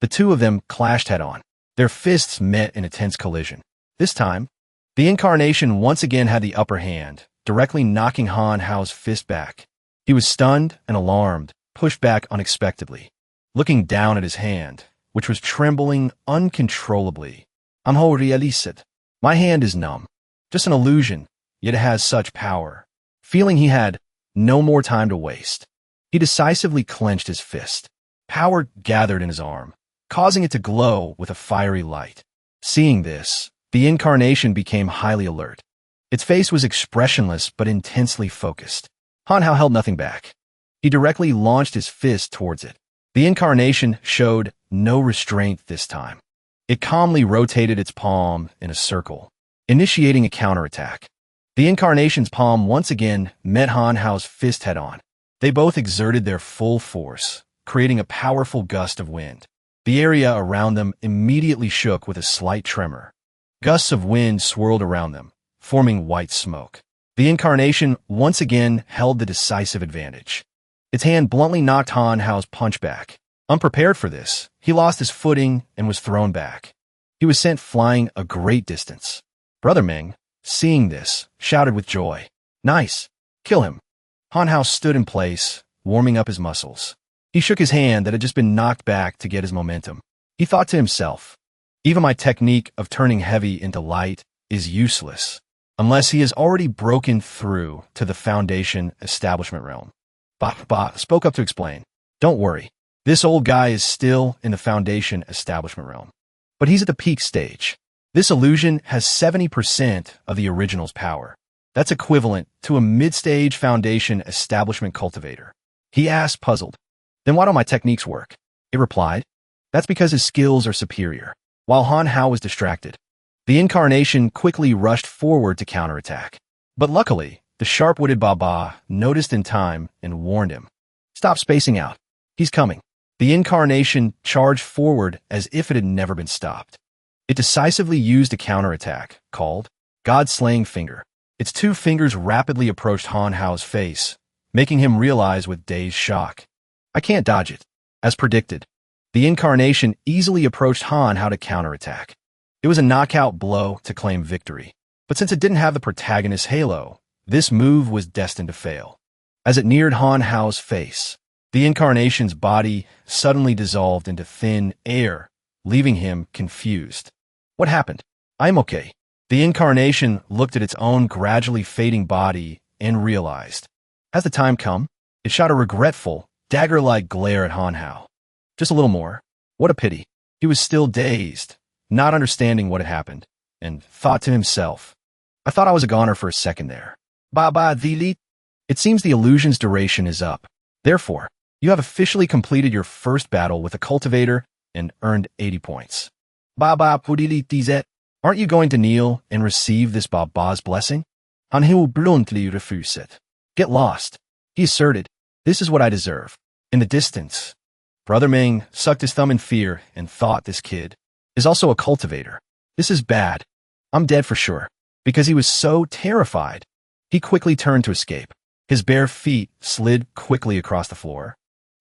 The two of them clashed head-on. Their fists met in a tense collision. This time, the incarnation once again had the upper hand, directly knocking Han Hao's fist back. He was stunned and alarmed, pushed back unexpectedly. Looking down at his hand, which was trembling uncontrollably. I'm ho realised. My hand is numb. Just an illusion, yet it has such power. Feeling he had no more time to waste, he decisively clenched his fist. Power gathered in his arm, causing it to glow with a fiery light. Seeing this, the incarnation became highly alert. Its face was expressionless but intensely focused. Han Hao held nothing back. He directly launched his fist towards it. The incarnation showed no restraint this time. It calmly rotated its palm in a circle, initiating a counterattack. The incarnation's palm once again met Han Hao's fist head-on. They both exerted their full force, creating a powerful gust of wind. The area around them immediately shook with a slight tremor. Gusts of wind swirled around them, forming white smoke. The incarnation once again held the decisive advantage. Its hand bluntly knocked Han Hao's punch back. Unprepared for this, he lost his footing and was thrown back. He was sent flying a great distance. Brother Meng, seeing this, shouted with joy, "Nice! Kill him!" Han Hao stood in place, warming up his muscles. He shook his hand that had just been knocked back to get his momentum. He thought to himself, even my technique of turning heavy into light is useless, unless he has already broken through to the Foundation establishment realm. Ba spoke up to explain, "Don't worry, this old guy is still in the Foundation establishment realm. But he's at the peak stage. This illusion has 70% of the original's power. That's equivalent to a mid-stage Foundation establishment cultivator." He asked, puzzled. "Then why don't my techniques work?" It replied, "That's because his skills are superior." While Han Hao was distracted, the incarnation quickly rushed forward to counterattack. But luckily, the sharp-witted Baba noticed in time and warned him, "Stop spacing out. He's coming." The incarnation charged forward as if it had never been stopped. It decisively used a counterattack called God-Slaying Finger. Its two fingers rapidly approached Han Hao's face, making him realize with dazed shock, "I can't dodge it." As predicted, the incarnation easily approached Han Hao to counterattack. It was a knockout blow to claim victory. But since it didn't have the protagonist's halo, this move was destined to fail. As it neared Han Hao's face, the incarnation's body suddenly dissolved into thin air, leaving him confused. "What happened?" "I'm okay." The incarnation looked at its own gradually fading body and realized, has the time come? It shot a regretful, dagger-like glare at Han Hao. Just a little more. What a pity. He was still dazed, not understanding what had happened, and thought to himself, "I thought I was a goner for a second there. Baba delete." It seems the illusion's duration is up. Therefore, you have officially completed your first battle with a cultivator and earned 80 points. Baba delete these. Aren't you going to kneel and receive this Baba's blessing? Han Hao bluntly refused it. "Get lost," he asserted. "This is what I deserve." In the distance, Brother Ming sucked his thumb in fear and thought, this kid is also a cultivator. This is bad. I'm dead for sure. Because he was so terrified, he quickly turned to escape. His bare feet slid quickly across the floor.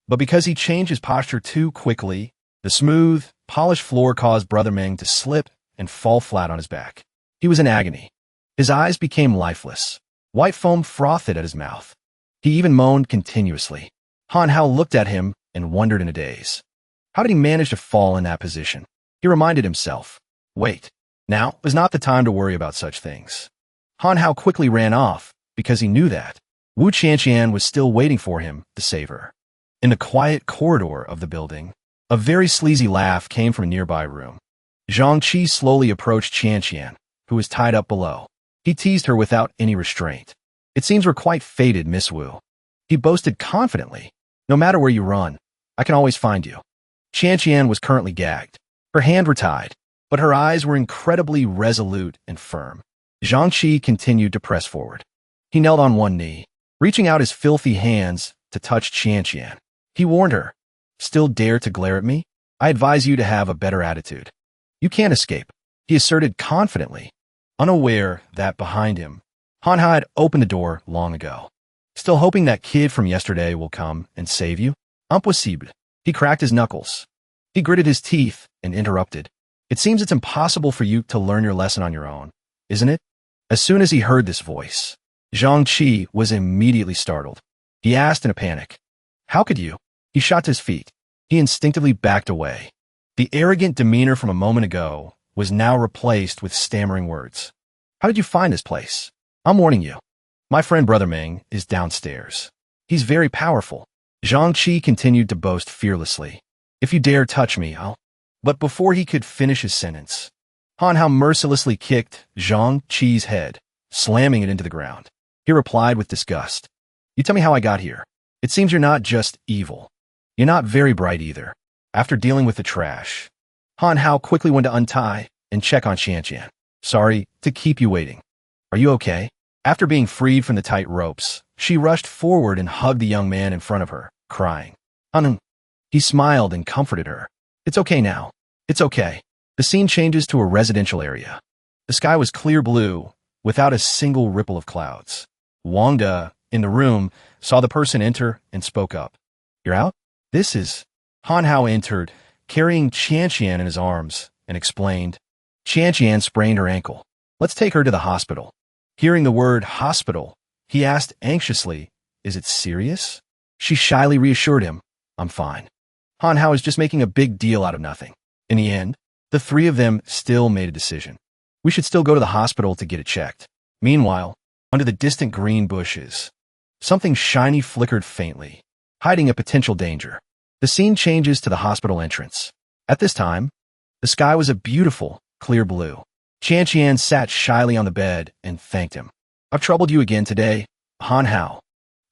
But because he changed his posture too quickly, the smooth, polished floor caused Brother Ming to slip and fall flat on his back. He was in agony. His eyes became lifeless. White foam frothed at his mouth. He even moaned continuously. Han Hao looked at him and wondered in a daze. How did he manage to fall in that position? He reminded himself, wait, now is not the time to worry about such things. Han Hao quickly ran off because he knew that Wu Qianqian was still waiting for him to save her. In the quiet corridor of the building, a very sleazy laugh came from a nearby room. Zhang Qi slowly approached Qianqian, who was tied up below. He teased her without any restraint. "It seems we're quite fated, Miss Wu." He boasted confidently. "No matter where you run, I can always find you." Qianqian was currently gagged. Her hands were tied, but her eyes were incredibly resolute and firm. Zhang Qi continued to press forward. He knelt on one knee, reaching out his filthy hands to touch Qianqian. He warned her, "Still dare to glare at me? I advise you to have a better attitude. You can't escape," he asserted confidently, unaware that behind him, Han Hao had opened the door long ago. "Still hoping that kid from yesterday will come and save you? Impossible." He cracked his knuckles. He gritted his teeth and interrupted. "It seems it's impossible for you to learn your lesson on your own, isn't it?" As soon as he heard this voice, Zhang Qi was immediately startled. He asked in a panic, "How could you?" He shot to his feet. He instinctively backed away. The arrogant demeanor from a moment ago was now replaced with stammering words. "How did you find this place? I'm warning you. My friend Brother Ming is downstairs. He's very powerful." Zhang Qi continued to boast fearlessly. "If you dare touch me, I'll—" But before he could finish his sentence, Han Hao mercilessly kicked Zhang Qi's head, slamming it into the ground. He replied with disgust, "You tell me how I got here. It seems you're not just evil. You're not very bright either." After dealing with the trash, Han Hao quickly went to untie and check on Qianqian. "Sorry to keep you waiting. Are you okay?" After being freed from the tight ropes, she rushed forward and hugged the young man in front of her, crying, "Han." He smiled and comforted her. "It's okay now. It's okay." The scene changes to a residential area. The sky was clear blue, without a single ripple of clouds. Wangda, in the room, saw the person enter and spoke up. "You're out?" "This is..." Han Hao entered, carrying Qian in his arms, and explained. Qian sprained her ankle. "Let's take her to the hospital." Hearing the word hospital, he asked anxiously, "Is it serious?" She shyly reassured him, "I'm fine." Han Hao is just making a big deal out of nothing. In the end, the three of them still made a decision. We should still go to the hospital to get it checked. Meanwhile, under the distant green bushes, something shiny flickered faintly, hiding a potential danger. The scene changes to the hospital entrance. At this time, the sky was a beautiful, clear blue. Qian sat shyly on the bed and thanked him. "I've troubled you again today, Han Hao."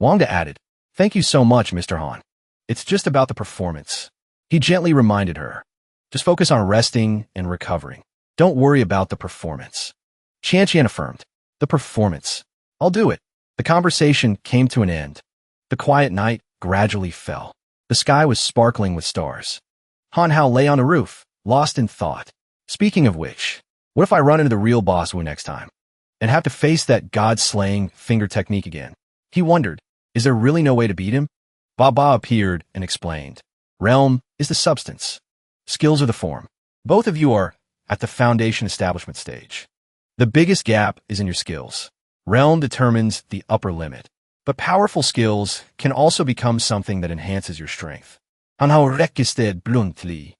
Wangda added, "Thank you so much, Mr. Han. It's just about the performance." He gently reminded her, "Just focus on resting and recovering. Don't worry about the performance." Qian affirmed, "The performance. I'll do it." The conversation came to an end. The quiet night gradually fell. The sky was sparkling with stars. Han Hao lay on the roof, lost in thought. Speaking of which, what if I run into the real boss Wu next time and have to face that god-slaying finger technique again? He wondered, is there really no way to beat him? Baba appeared and explained. Realm is the substance. Skills are the form. Both of you are at the foundation establishment stage. The biggest gap is in your skills. Realm determines the upper limit. But powerful skills can also become something that enhances your strength. Han Hao rekisted bluntly.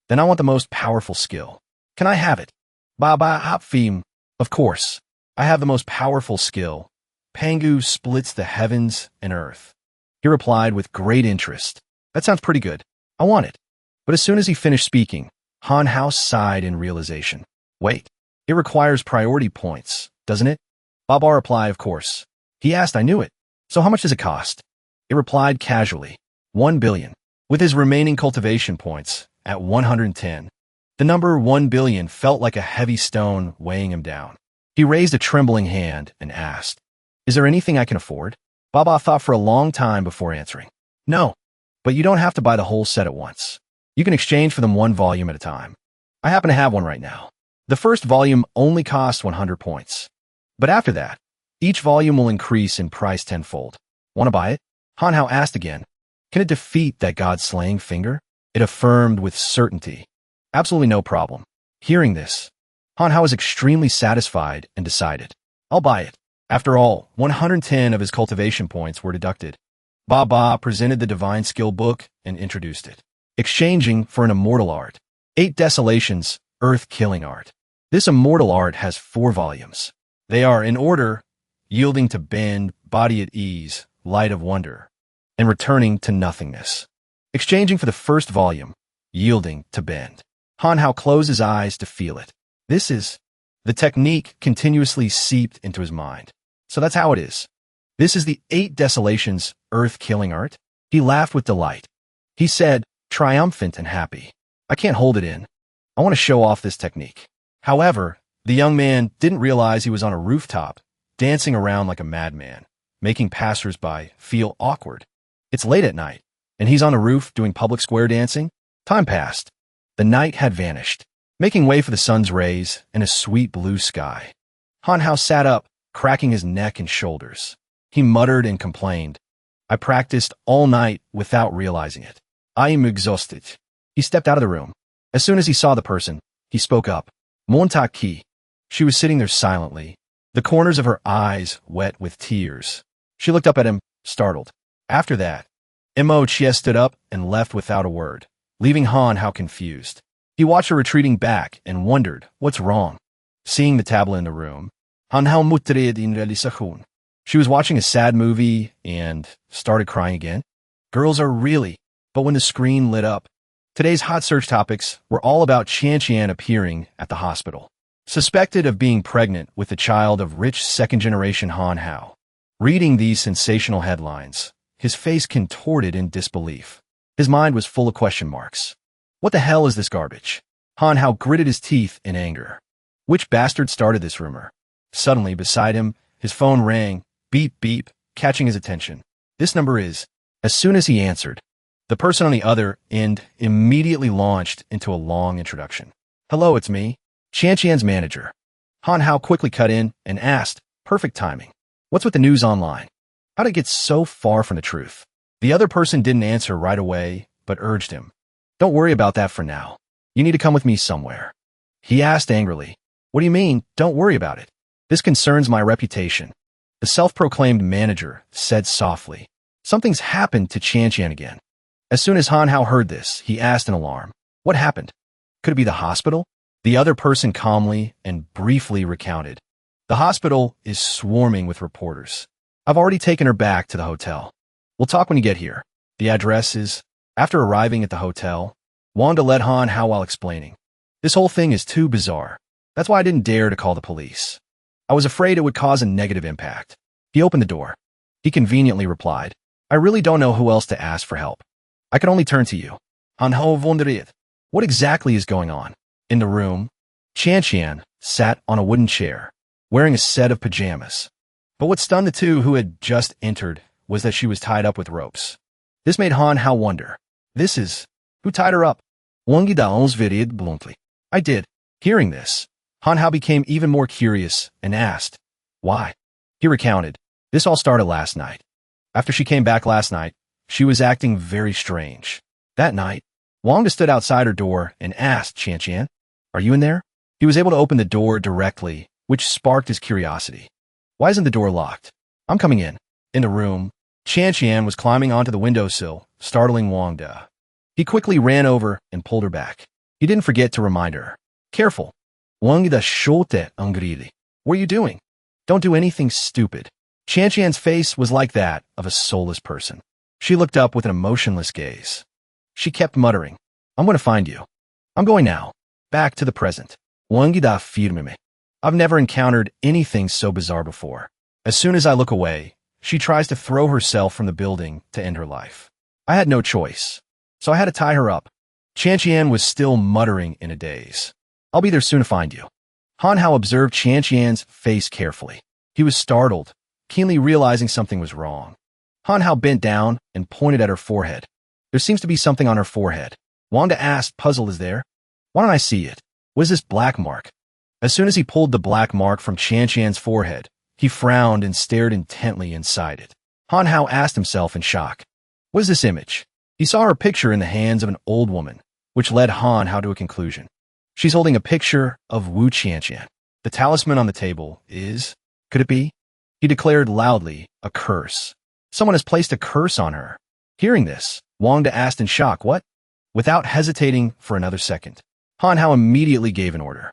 Then I want the most powerful skill. Can I have it? Baba hapfim. Of course. I have the most powerful skill. Pangu splits the heavens and earth. He replied with great interest. That sounds pretty good. I want it. But as soon as he finished speaking, Han Hao sighed in realization. Wait, it requires priority points, doesn't it? Baba replied, of course. He asked, I knew it. So how much does it cost? It replied casually, 1 billion. With his remaining cultivation points at 110, the number 1 billion felt like a heavy stone weighing him down. He raised a trembling hand and asked, is there anything I can afford? Baba thought for a long time before answering. No, but you don't have to buy the whole set at once. You can exchange for them one volume at a time. I happen to have one right now. The first volume only costs 100 points. But after that, each volume will increase in price tenfold. Want to buy it? Han Hao asked again. Can it defeat that god-slaying finger? It affirmed with certainty. Absolutely no problem. Hearing this, Han Hao was extremely satisfied and decided, I'll buy it. After all, 110 of his cultivation points were deducted. Baba presented the divine skill book and introduced it, exchanging for an immortal art. 8 Desolations, Earth-Killing Art. This immortal art has 4 volumes. They are in order, yielding to bend, body at ease, light of wonder, and returning to nothingness. Exchanging for the first volume, yielding to bend. Han Hao closed his eyes to feel it. This is... The technique continuously seeped into his mind. So that's how it is. This is the 8 Desolations, Earth-Killing Art. He laughed with delight. He said, triumphant and happy, I can't hold it in. I want to show off this technique. However, the young man didn't realize he was on a rooftop, dancing around like a madman, making passers-by feel awkward. It's late at night, and he's on a roof doing public square dancing. Time passed. The night had vanished, making way for the sun's rays and a sweet blue sky. Han Hao sat up, cracking his neck and shoulders. He muttered and complained. I practiced all night without realizing it. I am exhausted. He stepped out of the room. As soon as he saw the person, he spoke up. Montaki. She was sitting there silently, the corners of her eyes wet with tears. She looked up at him, startled. After that, Mo Jia stood up and left without a word, leaving Han Hao confused. He watched her retreating back and wondered, what's wrong? Seeing the tablet in the room, Han Hao muttered in realisation. She was watching a sad movie and started crying again. Girls are really... But when the screen lit up, today's hot search topics were all about Qian appearing at the hospital, suspected of being pregnant with the child of rich second-generation Han Hao. Reading these sensational headlines, his face contorted in disbelief. His mind was full of question marks. What the hell is this garbage? Han Hao gritted his teeth in anger. Which bastard started this rumor? Suddenly, beside him, his phone rang, beep beep, catching his attention. This number is... As soon as he answered, the person on the other end immediately launched into a long introduction. Hello, it's me, Qian's manager. Han Hao quickly cut in and asked, perfect timing. What's with the news online? How'd it get so far from the truth? The other person didn't answer right away, but urged him. Don't worry about that for now. You need to come with me somewhere. He asked angrily. What do you mean, don't worry about it? This concerns my reputation. The self-proclaimed manager said softly. Something's happened to Qian again. As soon as Han Hao heard this, he asked in alarm. What happened? Could it be the hospital? The other person calmly and briefly recounted. The hospital is swarming with reporters. I've already taken her back to the hotel. We'll talk when you get here. The address is... After arriving at the hotel, Wanda led Han Hao while explaining. This whole thing is too bizarre. That's why I didn't dare to call the police. I was afraid it would cause a negative impact. He opened the door. He conveniently replied, I really don't know who else to ask for help. I can only turn to you. Han Hao wondered, what exactly is going on? In the room, Qian sat on a wooden chair, wearing a set of pajamas. But what stunned the two who had just entered was that she was tied up with ropes. This made Han Hao wonder. This is... Who tied her up? Wangi Daon's vidied bluntly. I did. Hearing this, Han Hao became even more curious and asked, why? He recounted, this all started last night. After she came back last night, she was acting very strange. That night, Wanda stood outside her door and asked Qian, are you in there? He was able to open the door directly, which sparked his curiosity. Why isn't the door locked? I'm coming in. In the room, Qian was climbing onto the windowsill, startling Wanda. He quickly ran over and pulled her back. He didn't forget to remind her. Careful. Wangida shote angridi. What are you doing? Don't do anything stupid. Qian's face was like that of a soulless person. She looked up with an emotionless gaze. She kept muttering, I'm going to find you. I'm going now. Back to the present. Wangida firmeme. I've never encountered anything so bizarre before. As soon as I look away, she tries to throw herself from the building to end her life. I had no choice, so I had to tie her up. Qian was still muttering in a daze. I'll be there soon to find you. Han Hao observed Qian's face carefully. He was startled, keenly realizing something was wrong. Han Hao bent down and pointed at her forehead. There seems to be something on her forehead. Wanda asked, puzzled, is there? Why don't I see it? What is this black mark? As soon as he pulled the black mark from Qian's forehead, he frowned and stared intently inside it. Han Hao asked himself in shock, what is this image? He saw her picture in the hands of an old woman, which led Han Hao to a conclusion. She's holding a picture of Wu Qian. The talisman on the table is... Could it be? He declared loudly, a curse. Someone has placed a curse on her. Hearing this, Wanda asked in shock, what? Without hesitating for another second, Han Hao immediately gave an order.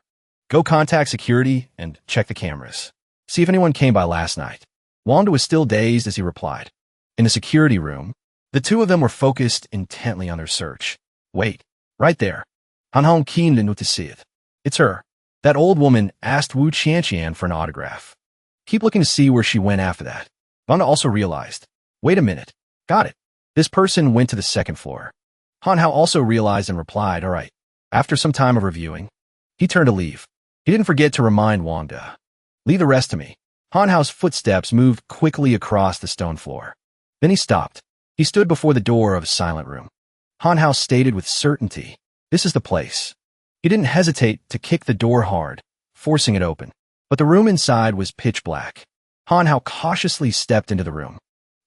Go contact security and check the cameras. See if anyone came by last night. Wanda was still dazed as he replied. In the security room, the two of them were focused intently on their search. Wait, right there. Han Hao keened into to see it. It's her. That old woman asked Wu Qian for an autograph. Keep looking to see where she went after that. Wanda also realized. Wait a minute. Got it. This person went to the second floor. Han Hao also realized and replied, all right. After some time of reviewing, he turned to leave. He didn't forget to remind Wanda. Leave the rest to me. Han Hao's footsteps moved quickly across the stone floor. Then he stopped. He stood before the door of a silent room. Han Hao stated with certainty, this is the place. He didn't hesitate to kick the door hard, forcing it open. But the room inside was pitch black. Han Hao cautiously stepped into the room.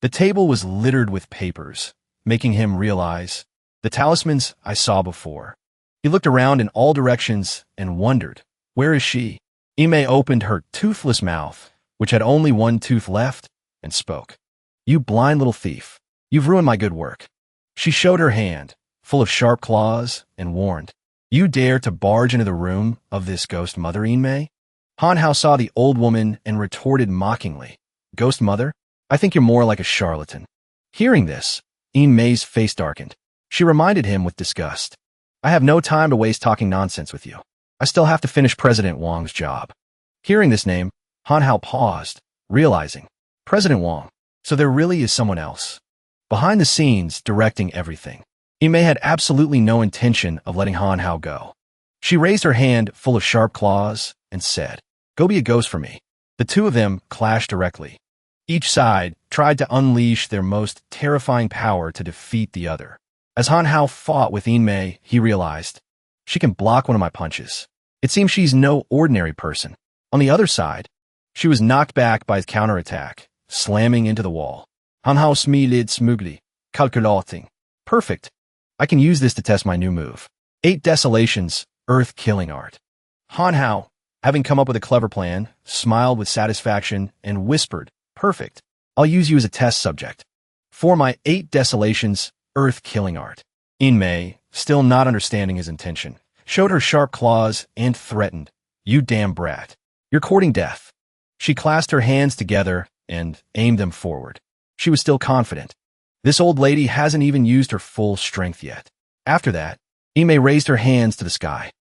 The table was littered with papers, making him realize the talismans I saw before. He looked around in all directions and wondered, where is she? Ime opened her toothless mouth, which had only one tooth left, and spoke. You blind little thief. You've ruined my good work. She showed her hand, full of sharp claws, and warned, you dare to barge into the room of this ghost mother, Ime? Han Hao saw the old woman and retorted mockingly, ghost mother? I think you're more like a charlatan. Hearing this, Ime's face darkened. She reminded him with disgust. I have no time to waste talking nonsense with you. I still have to finish President Wang's job. Hearing this name, Han Hao paused, realizing, President Wang, so there really is someone else. Behind the scenes, directing everything. Ime had absolutely no intention of letting Han Hao go. She raised her hand full of sharp claws and said, go be a ghost for me. The two of them clashed directly. Each side tried to unleash their most terrifying power to defeat the other. As Han Hao fought with Ime, he realized, she can block one of my punches. It seems she's no ordinary person. On the other side, she was knocked back by his counterattack, slamming into the wall. Han hao smiled smugly, calculating. Perfect. I can use this to test my new move. 8 Desolations, Earth-Killing Art. Han hao, having come up with a clever plan, smiled with satisfaction and whispered, Perfect. I'll use you as a test subject. For my 8 Desolations, Earth-Killing Art. Inmei, still not understanding his intention, showed her sharp claws and threatened, You damn brat. You're courting death. She clasped her hands together and aimed them forward. She was still confident. This old lady hasn't even used her full strength yet. After that, Inmei raised her hands to the sky.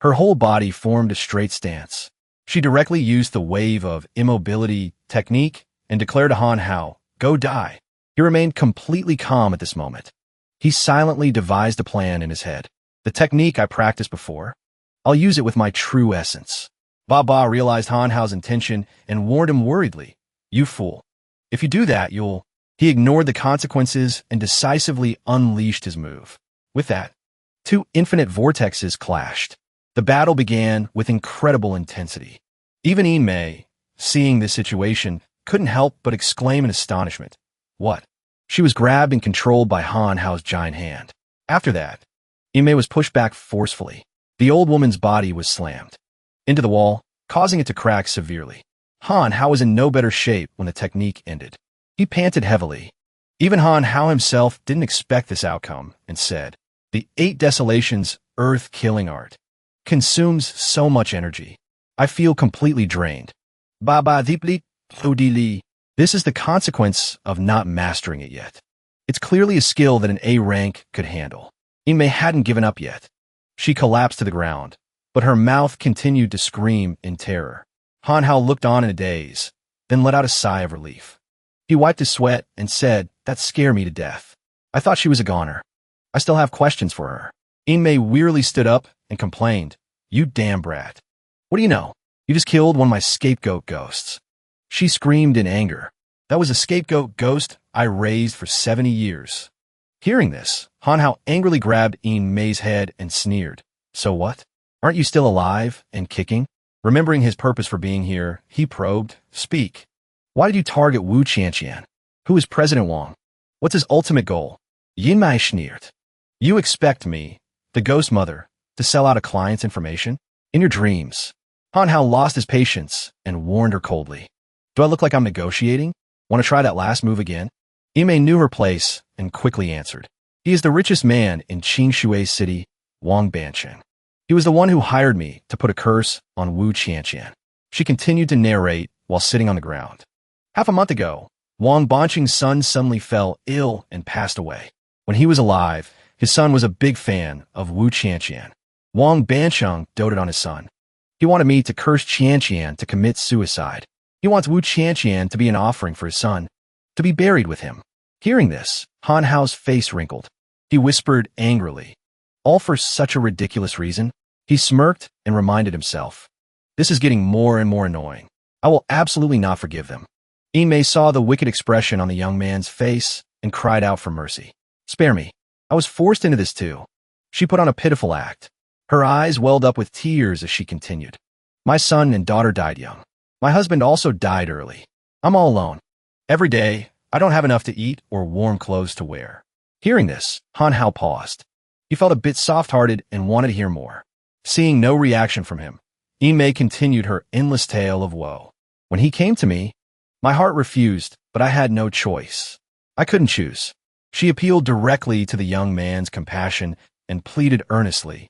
Her whole body formed a straight stance. She directly used the wave of immobility technique and declared to Han hao, Go die. He remained completely calm at this moment. He silently devised a plan in his head. The technique I practiced before. I'll use it with my true essence. Baba realized Han hao's intention and warned him worriedly, You fool. If you do that, you'll... He ignored the consequences and decisively unleashed his move. With that, 2 infinite vortexes clashed. The battle began with incredible intensity. Even Inmei, seeing this situation, couldn't help but exclaim in astonishment. What? She was grabbed and controlled by Han hao's giant hand. After that, Inmei was pushed back forcefully. The old woman's body was slammed into the wall, causing it to crack severely. Han hao was in no better shape when the technique ended. He panted heavily. Even Han hao himself didn't expect this outcome and said, The 8 Desolations, Earth-Killing Art. Consumes so much energy. I feel completely drained. Baba deeply, Odili. This is the consequence of not mastering it yet. It's clearly a skill that an A rank could handle. Inmei hadn't given up yet. She collapsed to the ground, but her mouth continued to scream in terror. Han hao looked on in a daze, then let out a sigh of relief. He wiped his sweat and said, That scared me to death. I thought she was a goner. I still have questions for her. Inmei wearily stood up and complained, You damn brat. What do you know? You just killed one of my scapegoat ghosts. She screamed in anger. That was a scapegoat ghost I raised for 70 years. Hearing this, Han hao angrily grabbed Inmei's head and sneered. So what? Aren't you still alive and kicking? Remembering his purpose for being here, he probed, Speak. Why did you target Wu Qianqian? Who is President Wang? What's his ultimate goal? Yinmei sneered. You expect me, the ghost mother, to sell out a client's information? In your dreams. Han hao lost his patience and warned her coldly. Do I look like I'm negotiating? Want to try that last move again? Inmei knew her place and quickly answered. He is the richest man in Qingshui City, Wang Banchen. He was the one who hired me to put a curse on Wu Qianqian. She continued to narrate while sitting on the ground. Half a month ago, Wang Banqing's son suddenly fell ill and passed away. When he was alive, his son was a big fan of Wu Qianqian. Wang Bancheng doted on his son. He wanted me to curse Qianqian to commit suicide. He wants Wu Qianqian to be an offering for his son, to be buried with him. Hearing this, Han hao's face wrinkled. He whispered angrily. All for such a ridiculous reason? He smirked and reminded himself. This is getting more and more annoying. I will absolutely not forgive them. Inmei saw the wicked expression on the young man's face and cried out for mercy. Spare me. I was forced into this too. She put on a pitiful act. Her eyes welled up with tears as she continued. My son and daughter died young. My husband also died early. I'm all alone. Every day, I don't have enough to eat or warm clothes to wear. Hearing this, Han hao paused. He felt a bit soft-hearted and wanted to hear more. Seeing no reaction from him, Inmei continued her endless tale of woe. When he came to me, my heart refused, but I had no choice. I couldn't choose. She appealed directly to the young man's compassion and pleaded earnestly.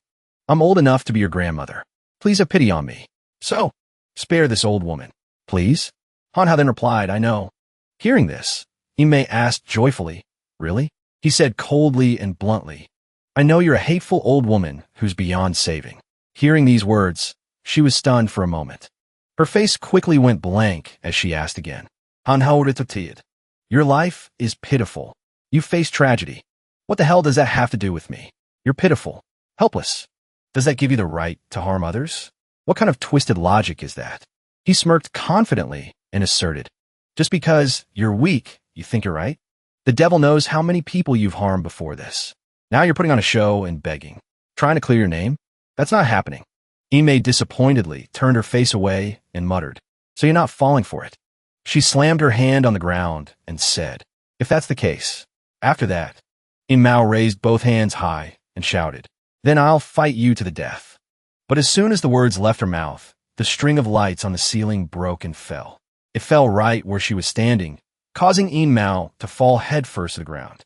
I'm old enough to be your grandmother. Please have pity on me. So, spare this old woman. Please? Han hao then replied, I know. Hearing this, Inmei asked joyfully, Really? He said coldly and bluntly, I know you're a hateful old woman who's beyond saving. Hearing these words, she was stunned for a moment. Her face quickly went blank as she asked again. Han hao retorted, Your life is pitiful. You face tragedy. What the hell does that have to do with me? You're pitiful. Helpless. Does that give you the right to harm others? What kind of twisted logic is that? He smirked confidently and asserted, Just because you're weak, you think you're right? The devil knows how many people you've harmed before this. Now you're putting on a show and begging. Trying to clear your name? That's not happening. Inmei disappointedly turned her face away and muttered, "So you're not falling for it?" She slammed her hand on the ground and said, "If that's the case." After that, Mao raised both hands high and shouted, "Then I'll fight you to the death." But as soon as the words left her mouth, the string of lights on the ceiling broke and fell. It fell right where she was standing, causing Mao to fall headfirst to the ground.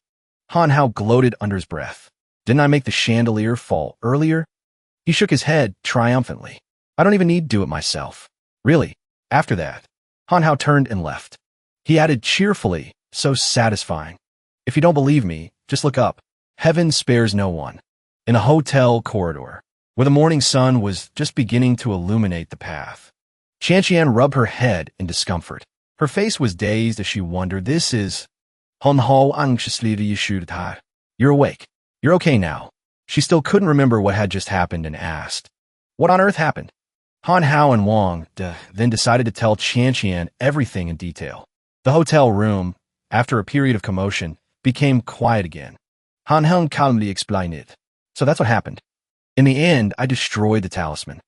Han Hao gloated under his breath. "Didn't I make the chandelier fall earlier?" He shook his head triumphantly. "I don't even need to do it myself." Really? After that, Han Hao turned and left. He added cheerfully, so satisfying, "If you don't believe me, just look up. Heaven spares no one." In a hotel corridor, where the morning sun was just beginning to illuminate the path, Qian rubbed her head in discomfort. Her face was dazed as she wondered, "This is..." Han Hao anxiously reassured her, "You're awake. You're okay now." She still couldn't remember what had just happened and asked, "What on earth happened?" Han Hao and Wang then decided to tell Qian everything in detail. The hotel room, after a period of commotion, became quiet again. Han Hao calmly explained it. "So that's what happened. In the end, I destroyed the talisman.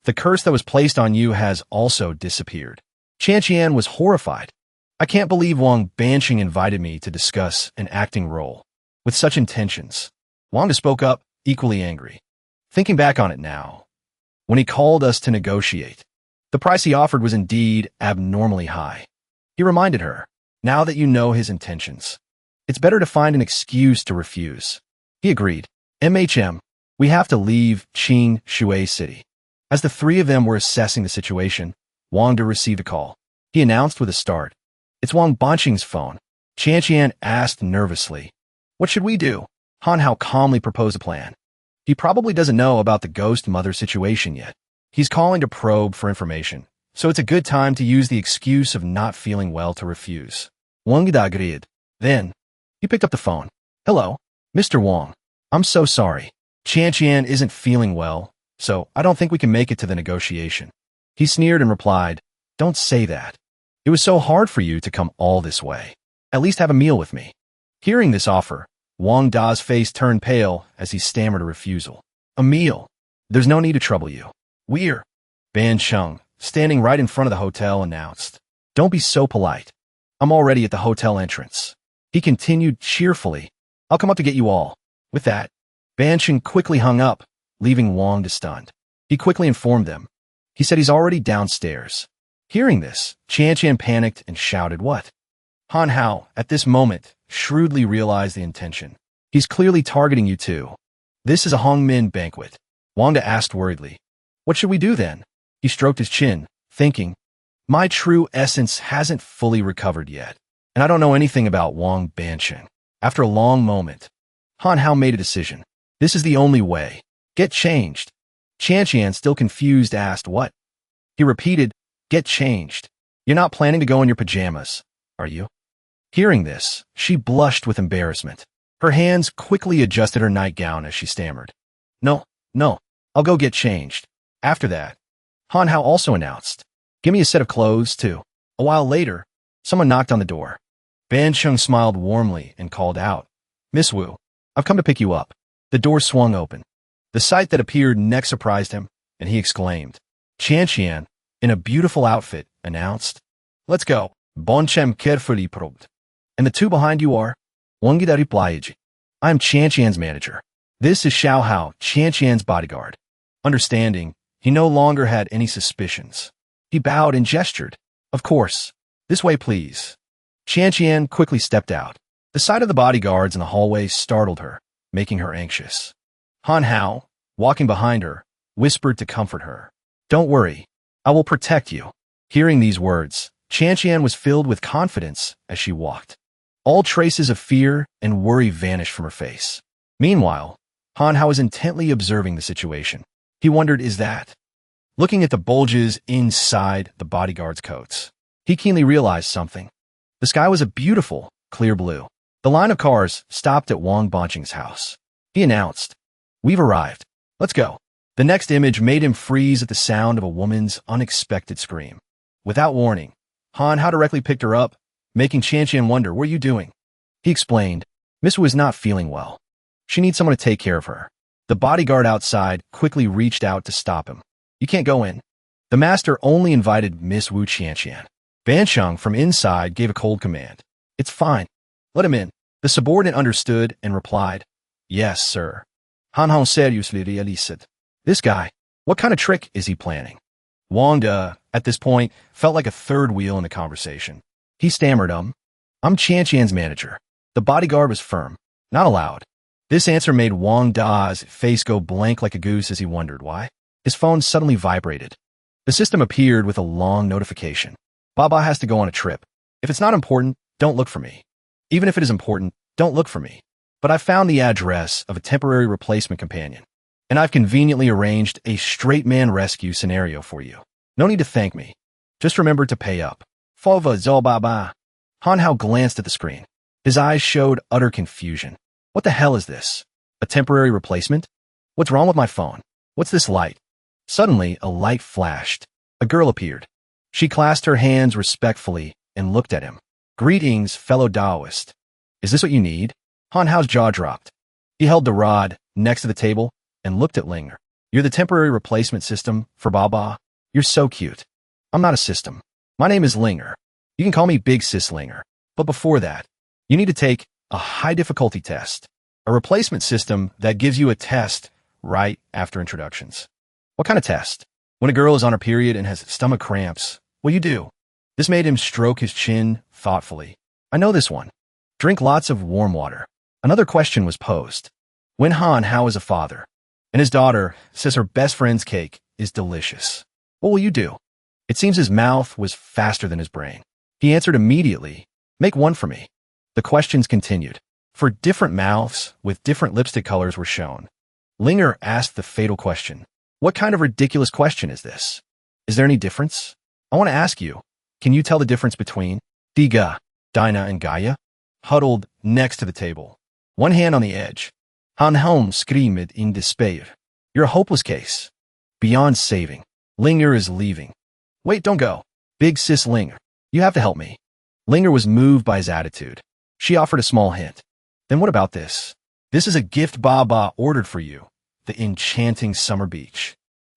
The curse that was placed on you has also disappeared." Qian was horrified. "I can't believe Wang Banqing invited me to discuss an acting role with such intentions." Wang spoke up, equally angry. "Thinking back on it now, when he called us to negotiate, the price he offered was indeed abnormally high." He reminded her, "Now that you know his intentions, it's better to find an excuse to refuse." He agreed. We have to leave Qing Shui City." As the three of them were assessing the situation, Wang received a call. He announced with a start, "It's Wang Banqing's phone." Qian asked nervously, "What should we do?" Han Hao calmly proposed a plan. "He probably doesn't know about the ghost mother situation yet. He's calling to probe for information, so it's a good time to use the excuse of not feeling well to refuse." Wang agreed. Then, he picked up the phone. "Hello, Mr. Wang. I'm so sorry. Qian isn't feeling well, so I don't think we can make it to the negotiation." He sneered and replied, "Don't say that. It was so hard for you to come all this way. At least have a meal with me." Hearing this offer, Wang Da's face turned pale as he stammered a refusal. "A meal? There's no need to trouble you. We're..." Ban Sheng, standing right in front of the hotel, announced, "Don't be so polite. I'm already at the hotel entrance." He continued cheerfully, "I'll come up to get you all." With that, Ban Sheng quickly hung up, leaving Wang stunned. He quickly informed them. He said he's already downstairs. Hearing this, Qian panicked and shouted, "What?" Han Hao, at this moment, shrewdly realized the intention. "He's clearly targeting you too. This is a Hongmin banquet." Wang asked worriedly, "What should we do then?" He stroked his chin, thinking, "My true essence hasn't fully recovered yet, and I don't know anything about Wang Banqing." After a long moment, Han Hao made a decision. "This is the only way. Get changed." Qian, still confused, asked, "What?" He repeated, "Get changed. You're not planning to go in your pajamas, are you?" Hearing this, she blushed with embarrassment. Her hands quickly adjusted her nightgown as she stammered, No, I'll go get changed." After that, Han Hao also announced, "Give me a set of clothes, too." A while later, someone knocked on the door. Ban Sheng smiled warmly and called out, "Miss Wu, I've come to pick you up." The door swung open. The sight that appeared next surprised him, and he exclaimed. Qian, in a beautiful outfit, announced, "Let's go." Bonchem carefully probed. "And the two behind you are?" Wangida replied, "I am Qian's manager. This is Xiao Hao, Qian's bodyguard." Understanding, he no longer had any suspicions. He bowed and gestured. "Of course. This way, please." Qian quickly stepped out. The sight of the bodyguards in the hallway startled her, making her anxious. Han Hao, walking behind her, whispered to comfort her, "Don't worry, I will protect you." Hearing these words, Qian was filled with confidence as she walked. All traces of fear and worry vanished from her face. Meanwhile, Han Hao was intently observing the situation. He wondered, is that? Looking at the bulges inside the bodyguards' coats, he keenly realized something. The sky was a beautiful, clear blue. The line of cars stopped at Wang Banqing's house. He announced, "We've arrived. Let's go." The next image made him freeze at the sound of a woman's unexpected scream. Without warning, Han Hao directly picked her up, making Qian wonder, "What are you doing?" He explained, "Miss Wu is not feeling well. She needs someone to take care of her." The bodyguard outside quickly reached out to stop him. "You can't go in." The master only invited Miss Wu Qianqian. Bansheng from inside gave a cold command. It's fine. Let him in. The subordinate understood and replied, Yes, sir. Han Hong seriously realised. This guy, what kind of trick is he planning? Wang De, at this point, felt like a third wheel in the conversation. He stammered, I'm Qianqian's manager. The bodyguard was firm. Not allowed. This answer made Wang Da's face go blank like a goose as he wondered why. His phone suddenly vibrated. The system appeared with a long notification. Baba has to go on a trip. If it's not important, don't look for me. Even if it is important, don't look for me. But I found the address of a temporary replacement companion, and I've conveniently arranged a straight man rescue scenario for you. No need to thank me. Just remember to pay up. Fova zo baba. Han Hao glanced at the screen. His eyes showed utter confusion. What the hell is this? A temporary replacement? What's wrong with my phone? What's this light? Suddenly, a light flashed. A girl appeared. She clasped her hands respectfully and looked at him. Greetings, fellow Taoist. Is this what you need? Han Hao's jaw dropped. He held the rod next to the table and looked at Linger. You're the temporary replacement system for Baba. You're so cute. I'm not a system. My name is Linger. You can call me Big Sis Linger. But before that, you need to take a high difficulty test. A replacement system that gives you a test right after introductions. What kind of test? When a girl is on her period and has stomach cramps, what do you do? This made him stroke his chin thoughtfully. I know this one. Drink lots of warm water. Another question was posed. When Han Hao is a father, and his daughter says her best friend's cake is delicious, what will you do? It seems his mouth was faster than his brain. He answered immediately, make one for me. The questions continued. For different mouths with different lipstick colors were shown. Linger asked the fatal question. What kind of ridiculous question is this? Is there any difference? I want to ask you, can you tell the difference between Diga, Dinah, and Gaia? Huddled next to the table, one hand on the edge, Han Hao screamed in despair. You're a hopeless case. Beyond saving. Linger is leaving. Wait, don't go. Big Sis Linger, you have to help me. Linger was moved by his attitude. She offered a small hint. Then what about this? This is a gift Baba ordered for you. The enchanting summer beach.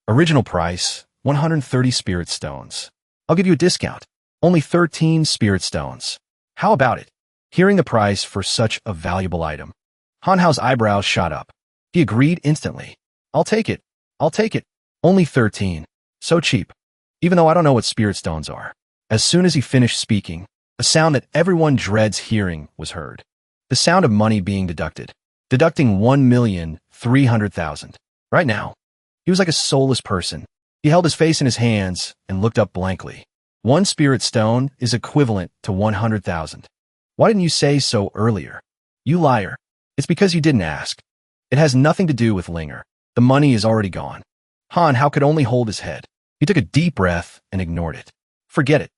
Original price, 130 spirit stones. I'll give you a discount. Only 13 spirit stones. How about it? Hearing the price for such a valuable item, Han Hao's eyebrows shot up. He agreed instantly. I'll take it. I'll take it. Only 13. So cheap. Even though I don't know what spirit stones are. As soon as he finished speaking, a sound that everyone dreads hearing was heard. The sound of money being deducted. Deducting 1,300,000. Right now, he was like a soulless person. He held his face in his hands and looked up blankly. One spirit stone is equivalent to 100,000. Why didn't you say so earlier? You liar. It's because you didn't ask. It has nothing to do with Linger. The money is already gone. Han Hao could only hold his head. He took a deep breath and ignored it. Forget it.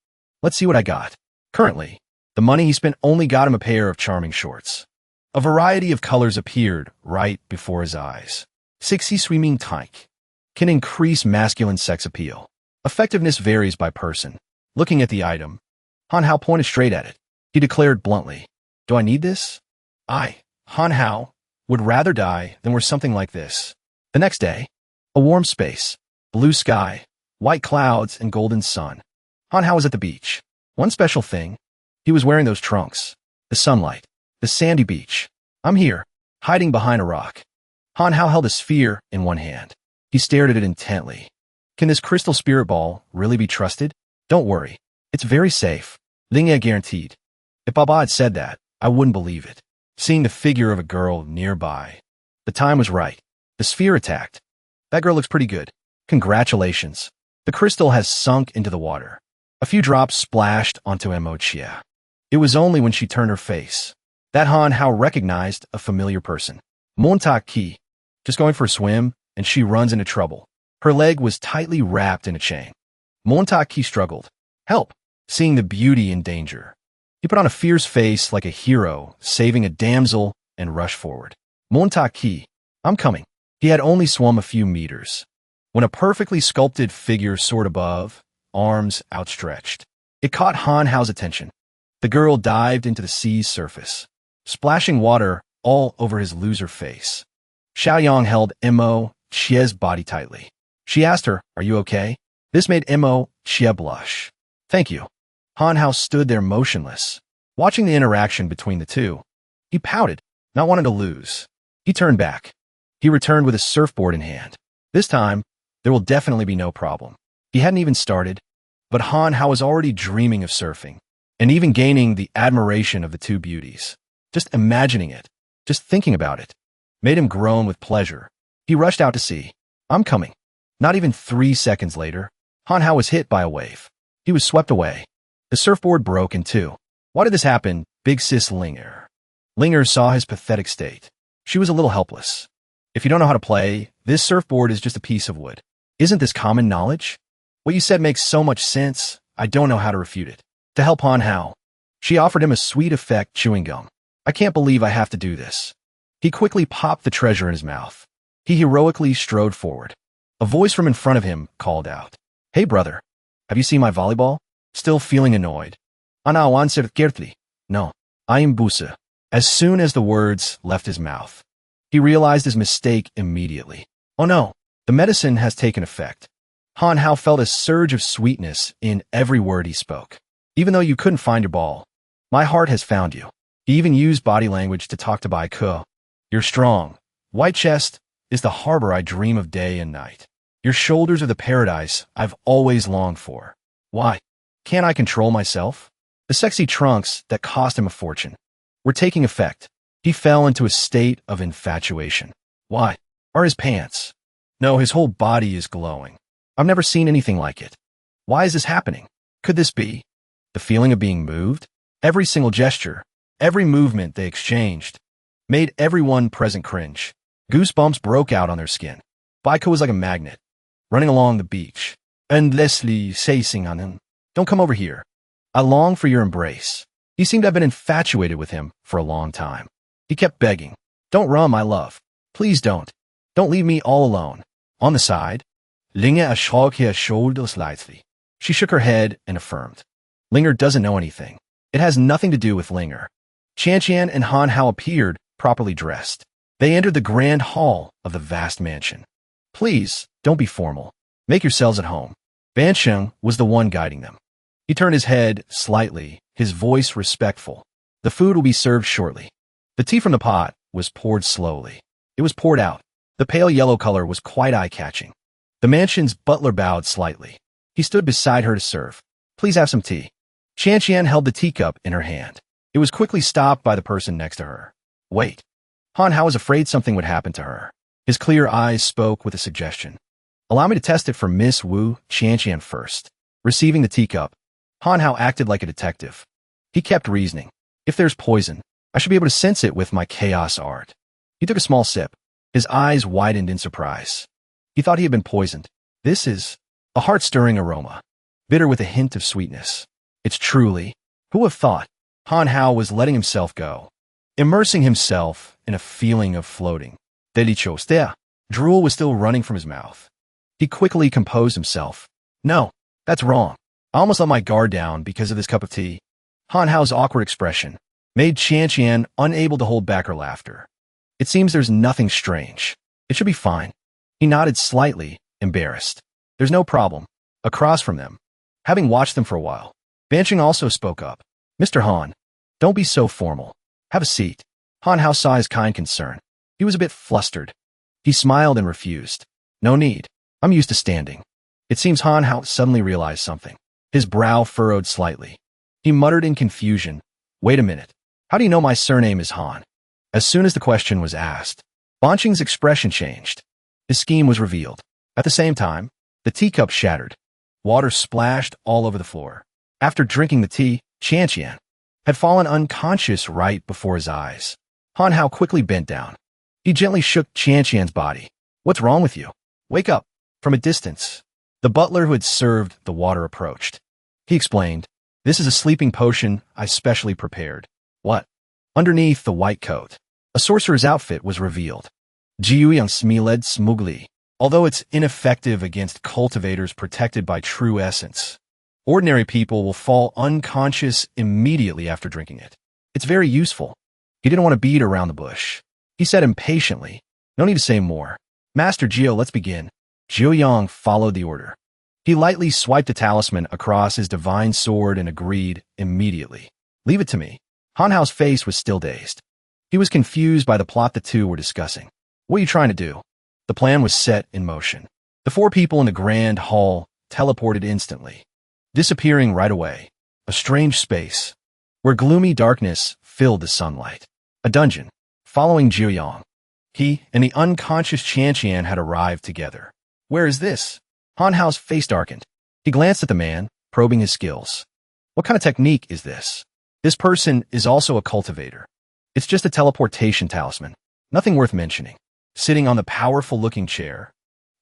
Let's see what I got. Currently, the money he spent only got him a pair of charming shorts. A variety of colors appeared right before his eyes. Sexy swimming tank can increase masculine sex appeal. Effectiveness varies by person. Looking at the item, Han Hao pointed straight at it. He declared bluntly, Do I need this? I, Han Hao, would rather die than wear something like this. The next day, a warm space, blue sky, white clouds, and golden sun. Han Hao was at the beach. One special thing, he was wearing those trunks. The sunlight, the sandy beach. I'm here, hiding behind a rock. Han Hao held a sphere in one hand. He stared at it intently. Can this crystal spirit ball really be trusted? Don't worry. It's very safe. Ling guaranteed. If Baba had said that, I wouldn't believe it. Seeing the figure of a girl nearby. The time was right. The sphere attacked. That girl looks pretty good. Congratulations. The crystal has sunk into the water. A few drops splashed onto Mo Jia. It was only when she turned her face that Han Hao recognized a familiar person. Monta Ki. Just going for a swim, and she runs into trouble. Her leg was tightly wrapped in a chain. Monta Ki struggled. Help! Seeing the beauty in danger. He put on a fierce face like a hero, saving a damsel, and rushed forward. Monta Ki. I'm coming. He had only swum a few meters when a perfectly sculpted figure soared above, arms outstretched. It caught Han Hao's attention. The girl dived into the sea's surface, splashing water all over his loser face. Xiaoyang held Mo Jia's body tightly. She asked her, Are you okay? This made Mo Jia blush. Thank you. Han Hao stood there motionless, watching the interaction between the two. He pouted, not wanting to lose. He turned back. He returned with a surfboard in hand. This time, there will definitely be no problem. He hadn't even started, but Han Hao was already dreaming of surfing, and even gaining the admiration of the two beauties. Just imagining it, just thinking about it, made him groan with pleasure. He rushed out to sea. I'm coming. Not even 3 seconds later, Han Hao was hit by a wave. He was swept away. The surfboard broke in two. Why did this happen, big sis Linger? Linger saw his pathetic state. She was a little helpless. If you don't know how to play, this surfboard is just a piece of wood. Isn't this common knowledge? What you said makes so much sense, I don't know how to refute it. To help Han Hao, she offered him a sweet effect chewing gum. I can't believe I have to do this. He quickly popped the treasure in his mouth. He heroically strode forward. A voice from in front of him called out. Hey brother, have you seen my volleyball? Still feeling annoyed. Ana wanser kertli. No, I am busa. As soon as the words left his mouth, he realized his mistake immediately. Oh no, the medicine has taken effect. Han Hao felt a surge of sweetness in every word he spoke. Even though you couldn't find your ball, my heart has found you. He even used body language to talk to Bai Ke. Your strong, white chest is the harbor I dream of day and night. Your shoulders are the paradise I've always longed for. Why? Can't I control myself? The sexy trunks that cost him a fortune were taking effect. He fell into a state of infatuation. Why? Are his pants? No, his whole body is glowing. I've never seen anything like it. Why is this happening? Could this be the feeling of being moved? Every single gesture, every movement they exchanged, made everyone present cringe. Goosebumps broke out on their skin. Baiko was like a magnet, running along the beach, endlessly chasing on him. Don't come over here. I long for your embrace. He seemed to have been infatuated with him for a long time. He kept begging. Don't run, my love. Please don't. Don't leave me all alone. On the side, Linger shook her shoulders lightly. She shook her head and affirmed. Linger doesn't know anything. It has nothing to do with Linger. Qian and Han Hao appeared, properly dressed. They entered the grand hall of the vast mansion. Please, don't be formal. Make yourselves at home. Ban Sheng was the one guiding them. He turned his head slightly, his voice respectful. The food will be served shortly. The tea from the pot was poured slowly. It was poured out. The pale yellow color was quite eye-catching. The mansion's butler bowed slightly. He stood beside her to serve. Please have some tea. Qian held the teacup in her hand. It was quickly stopped by the person next to her. Wait. Han Hao was afraid something would happen to her. His clear eyes spoke with a suggestion. Allow me to test it for Miss Wu Qian first. Receiving the teacup, Han Hao acted like a detective. He kept reasoning. If there's poison, I should be able to sense it with my chaos art. He took a small sip. His eyes widened in surprise. He thought he had been poisoned. This is a heart-stirring aroma, bitter with a hint of sweetness. It's truly, who would have thought? Han Hao was letting himself go, immersing himself in a feeling of floating. Delicioso. Drool was still running from his mouth. He quickly composed himself. No, that's wrong. I almost let my guard down because of this cup of tea. Han Hao's awkward expression made Qian unable to hold back her laughter. It seems there's nothing strange. It should be fine. He nodded slightly, embarrassed. There's no problem. Across from them, having watched them for a while, Banching also spoke up. Mr. Han, don't be so formal. Have a seat. Han Hao saw his kind concern. He was a bit flustered. He smiled and refused. No need. I'm used to standing. It seems Han Hao suddenly realized something. His brow furrowed slightly. He muttered in confusion. Wait a minute. How do you know my surname is Han? As soon as the question was asked, Banching's expression changed. His scheme was revealed. At the same time, the teacup shattered. Water splashed all over the floor. After drinking the tea, Qian had fallen unconscious right before his eyes. Han Hao quickly bent down. He gently shook Qian's body. What's wrong with you? Wake up. From a distance, the butler who had served the water approached. He explained, this is a sleeping potion I specially prepared. What? Underneath the white coat, a sorcerer's outfit was revealed. Jiuyang Smiled Smugli. Although it's ineffective against cultivators protected by true essence, ordinary people will fall unconscious immediately after drinking it. It's very useful. He didn't want to beat around the bush. He said impatiently, no need to say more. Master Gio, let's begin. Jiuyang followed the order. He lightly swiped the talisman across his divine sword and agreed immediately. Leave it to me. Han Hao's face was still dazed. He was confused by the plot the two were discussing. What are you trying to do? The plan was set in motion. The four people in the grand hall teleported instantly, disappearing right away. A strange space, where gloomy darkness filled the sunlight. A dungeon, following Jiuyang. He and the unconscious Qianqian had arrived together. Where is this? Han Hao's face darkened. He glanced at the man, probing his skills. What kind of technique is this? This person is also a cultivator. It's just a teleportation talisman. Nothing worth mentioning. Sitting on the powerful-looking chair,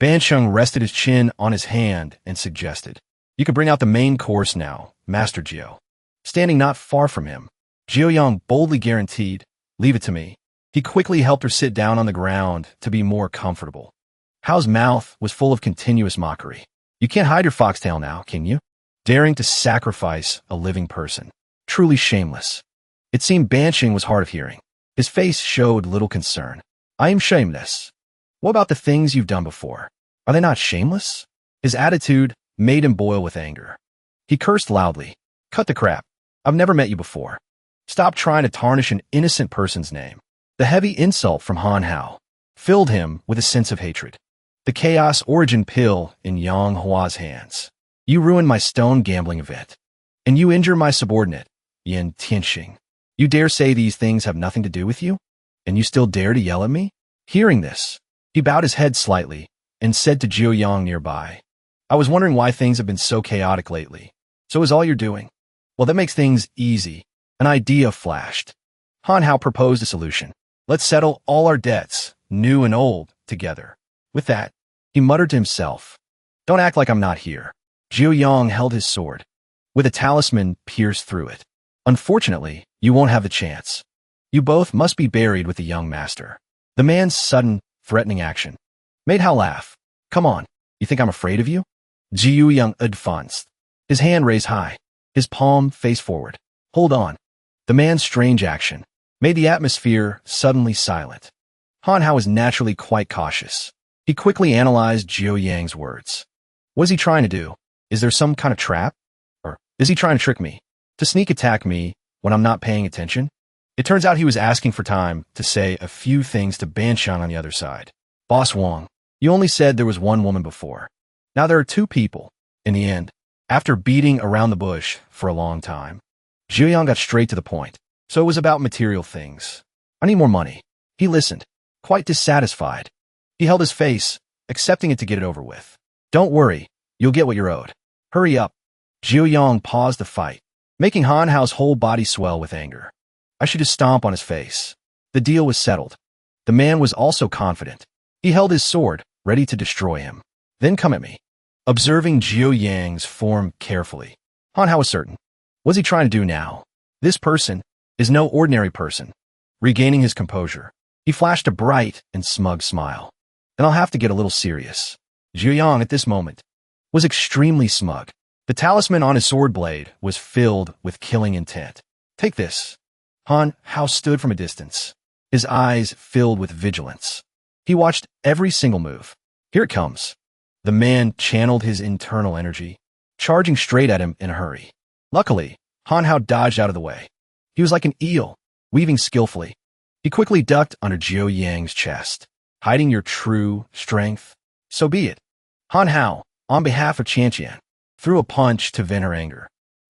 Bansheng rested his chin on his hand and suggested, "You could bring out the main course now, Master Jiu." Standing not far from him, Jiuyang boldly guaranteed, "Leave it to me." He quickly helped her sit down on the ground to be more comfortable. Hao's mouth was full of continuous mockery. "You can't hide your foxtail now, can you? Daring to sacrifice a living person. Truly shameless." It seemed Bansheng was hard of hearing. His face showed little concern. "I am shameless. What about the things you've done before? Are they not shameless?" His attitude made him boil with anger. He cursed loudly. "Cut the crap. I've never met you before. Stop trying to tarnish an innocent person's name." The heavy insult from Han Hao filled him with a sense of hatred. The chaos origin pill in Yang Hua's hands. "You ruined my stone gambling event. And you injure my subordinate, Yin Tianxing. You dare say these things have nothing to do with you? And you still dare to yell at me?" Hearing this, he bowed his head slightly and said to Jiuyang nearby, "I was wondering why things have been so chaotic lately. So is all you're doing? Well, that makes things easy." An idea flashed. Han Hao proposed a solution. "Let's settle all our debts, new and old, together." With that, he muttered to himself, "Don't act like I'm not here." Jiuyang held his sword, with a talisman pierced through it. "Unfortunately, you won't have the chance. You both must be buried with the young master." The man's sudden, threatening action made Hao laugh. "Come on, you think I'm afraid of you?" Jiuyang advanced, his hand raised high, his palm face forward. "Hold on." The man's strange action made the atmosphere suddenly silent. Han Hao was naturally quite cautious. He quickly analyzed Jiuyang's words. What is he trying to do? Is there some kind of trap? Or is he trying to trick me? To sneak attack me when I'm not paying attention? It turns out he was asking for time to say a few things to Bansheng on the other side. "Boss Wang, you only said there was one woman before. Now there are two people." In the end, after beating around the bush for a long time, Jiuyang got straight to the point. So it was about material things. "I need more money." He listened, quite dissatisfied. He held his face, accepting it to get it over with. "Don't worry, you'll get what you're owed. Hurry up." Jiuyang paused the fight, making Han Hao's whole body swell with anger. I should just stomp on his face. The deal was settled. The man was also confident. He held his sword, ready to destroy him. "Then come at me." Observing Jiuyang's form carefully, Han Hao was certain. What's he trying to do now? This person is no ordinary person. Regaining his composure, he flashed a bright and smug smile. "And I'll have to get a little serious." Jiuyang, at this moment, was extremely smug. The talisman on his sword blade was filled with killing intent. "Take this." Han Hao stood from a distance, his eyes filled with vigilance. He watched every single move. Here it comes. The man channeled his internal energy, charging straight at him in a hurry. Luckily, Han Hao dodged out of the way. He was like an eel, weaving skillfully. He quickly ducked under Jiuyang's chest. "Hiding your true strength? So be it." Han Hao, on behalf of Qianqian, threw a punch to vent her anger.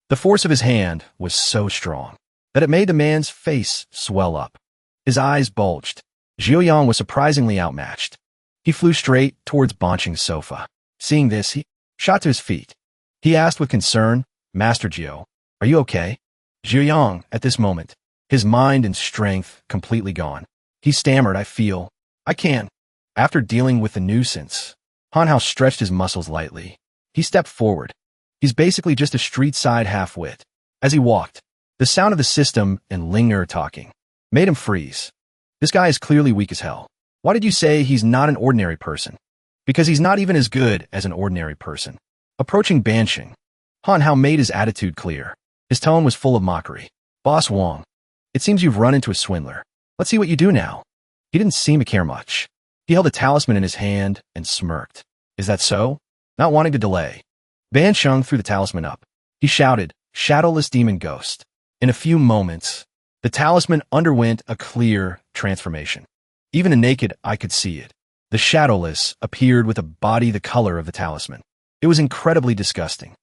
The force of his hand was so strong that it made the man's face swell up. His eyes bulged. Jiuyang was surprisingly outmatched. He flew straight towards Bansheng's sofa. Seeing this, he shot to his feet. He asked with concern, "Master Jiu, are you okay?" Jiuyang, at this moment, his mind and strength completely gone. He stammered, I can." After dealing with the nuisance, Han Hao stretched his muscles lightly. He stepped forward. He's basically just a street-side half-wit. As he walked, the sound of the system and Linger talking made him freeze. This guy is clearly weak as hell. Why did you say he's not an ordinary person? Because he's not even as good as an ordinary person. Approaching Bansheng, Han Hao made his attitude clear. His tone was full of mockery. "Boss Wang, it seems you've run into a swindler. Let's see what you do now." He didn't seem to care much. He held a talisman in his hand and smirked. "Is that so?" Not wanting to delay, Bansheng threw the talisman up. He shouted, "Shadowless demon ghost." In a few moments, the talisman underwent a clear transformation. Even a naked eye could see it. The Shadowless appeared with a body the color of the talisman. It was incredibly disgusting.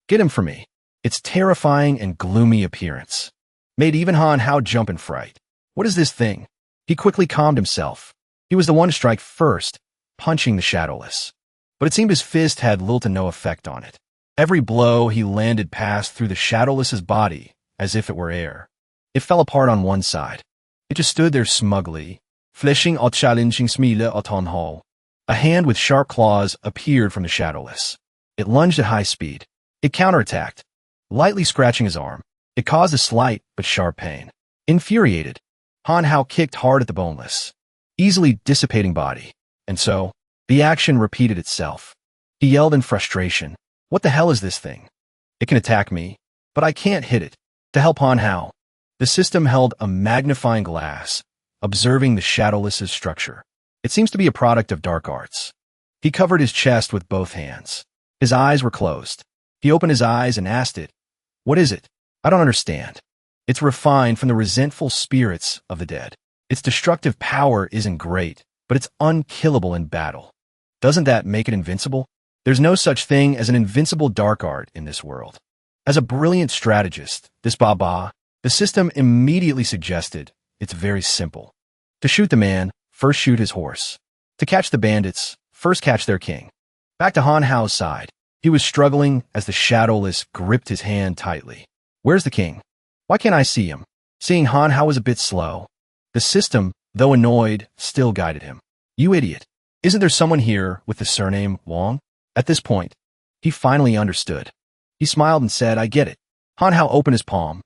Get him for me. Its terrifying and gloomy appearance made even Han Hao jump in fright. What is this thing? He quickly calmed himself. He was the one to strike first, punching the Shadowless. But it seemed his fist had little to no effect on it. Every blow he landed passed through the Shadowless's body as if it were air. It fell apart on one side. It just stood there smugly, flashing och challenging smile åt Han Hao. A hand with sharp claws appeared from the Shadowless. It lunged at high speed. It counterattacked, lightly scratching his arm. It caused a slight but sharp pain. Infuriated, Han Hao kicked hard at the boneless, easily dissipating body. And so, the action repeated itself. He yelled in frustration, "What the hell is this thing? It can attack me, but I can't hit it." To help Han Hao, the system held a magnifying glass, observing the Shadowless's structure. It seems to be a product of dark arts. He covered his chest with both hands. His eyes were closed. He opened his eyes and asked it, "What is it? I don't understand." It's refined from the resentful spirits of the dead. Its destructive power isn't great, but it's unkillable in battle. Doesn't that make it invincible? There's no such thing as an invincible dark art in this world. As a brilliant strategist, this Baba, the system immediately suggested it's very simple. To shoot the man, first shoot his horse. To catch the bandits, first catch their king. Back to Han Hao's side. He was struggling as the Shadowless gripped his hand tightly. Where's the king? Why can't I see him? Seeing Han Hao was a bit slow. The system, though annoyed, still guided him. You idiot. Isn't there someone here with the surname Wang? At this point, he finally understood. He smiled and said, I get it. Han Hao opened his palm,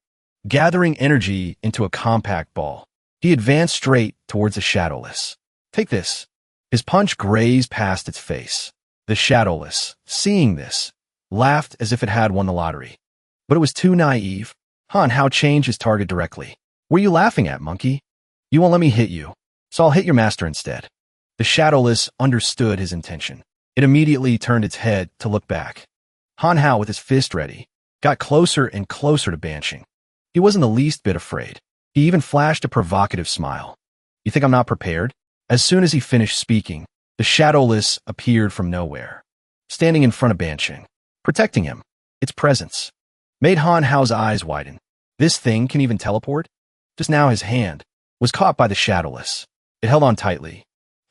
gathering energy into a compact ball. He advanced straight towards the Shadowless. Take this. His punch grazed past its face. The Shadowless, seeing this, laughed as if it had won the lottery. But it was too naive. Han Hao changed his target directly. What are you laughing at, monkey? You won't let me hit you, so I'll hit your master instead. The Shadowless understood his intention. It immediately turned its head to look back. Han Hao, with his fist ready, got closer and closer to Bansheng. He wasn't the least bit afraid. He even flashed a provocative smile. You think I'm not prepared? As soon as he finished speaking, the Shadowless appeared from nowhere, standing in front of Bansheng, protecting him. Its presence made Han Hao's eyes widen. This thing can even teleport? Just now his hand was caught by the Shadowless. It held on tightly.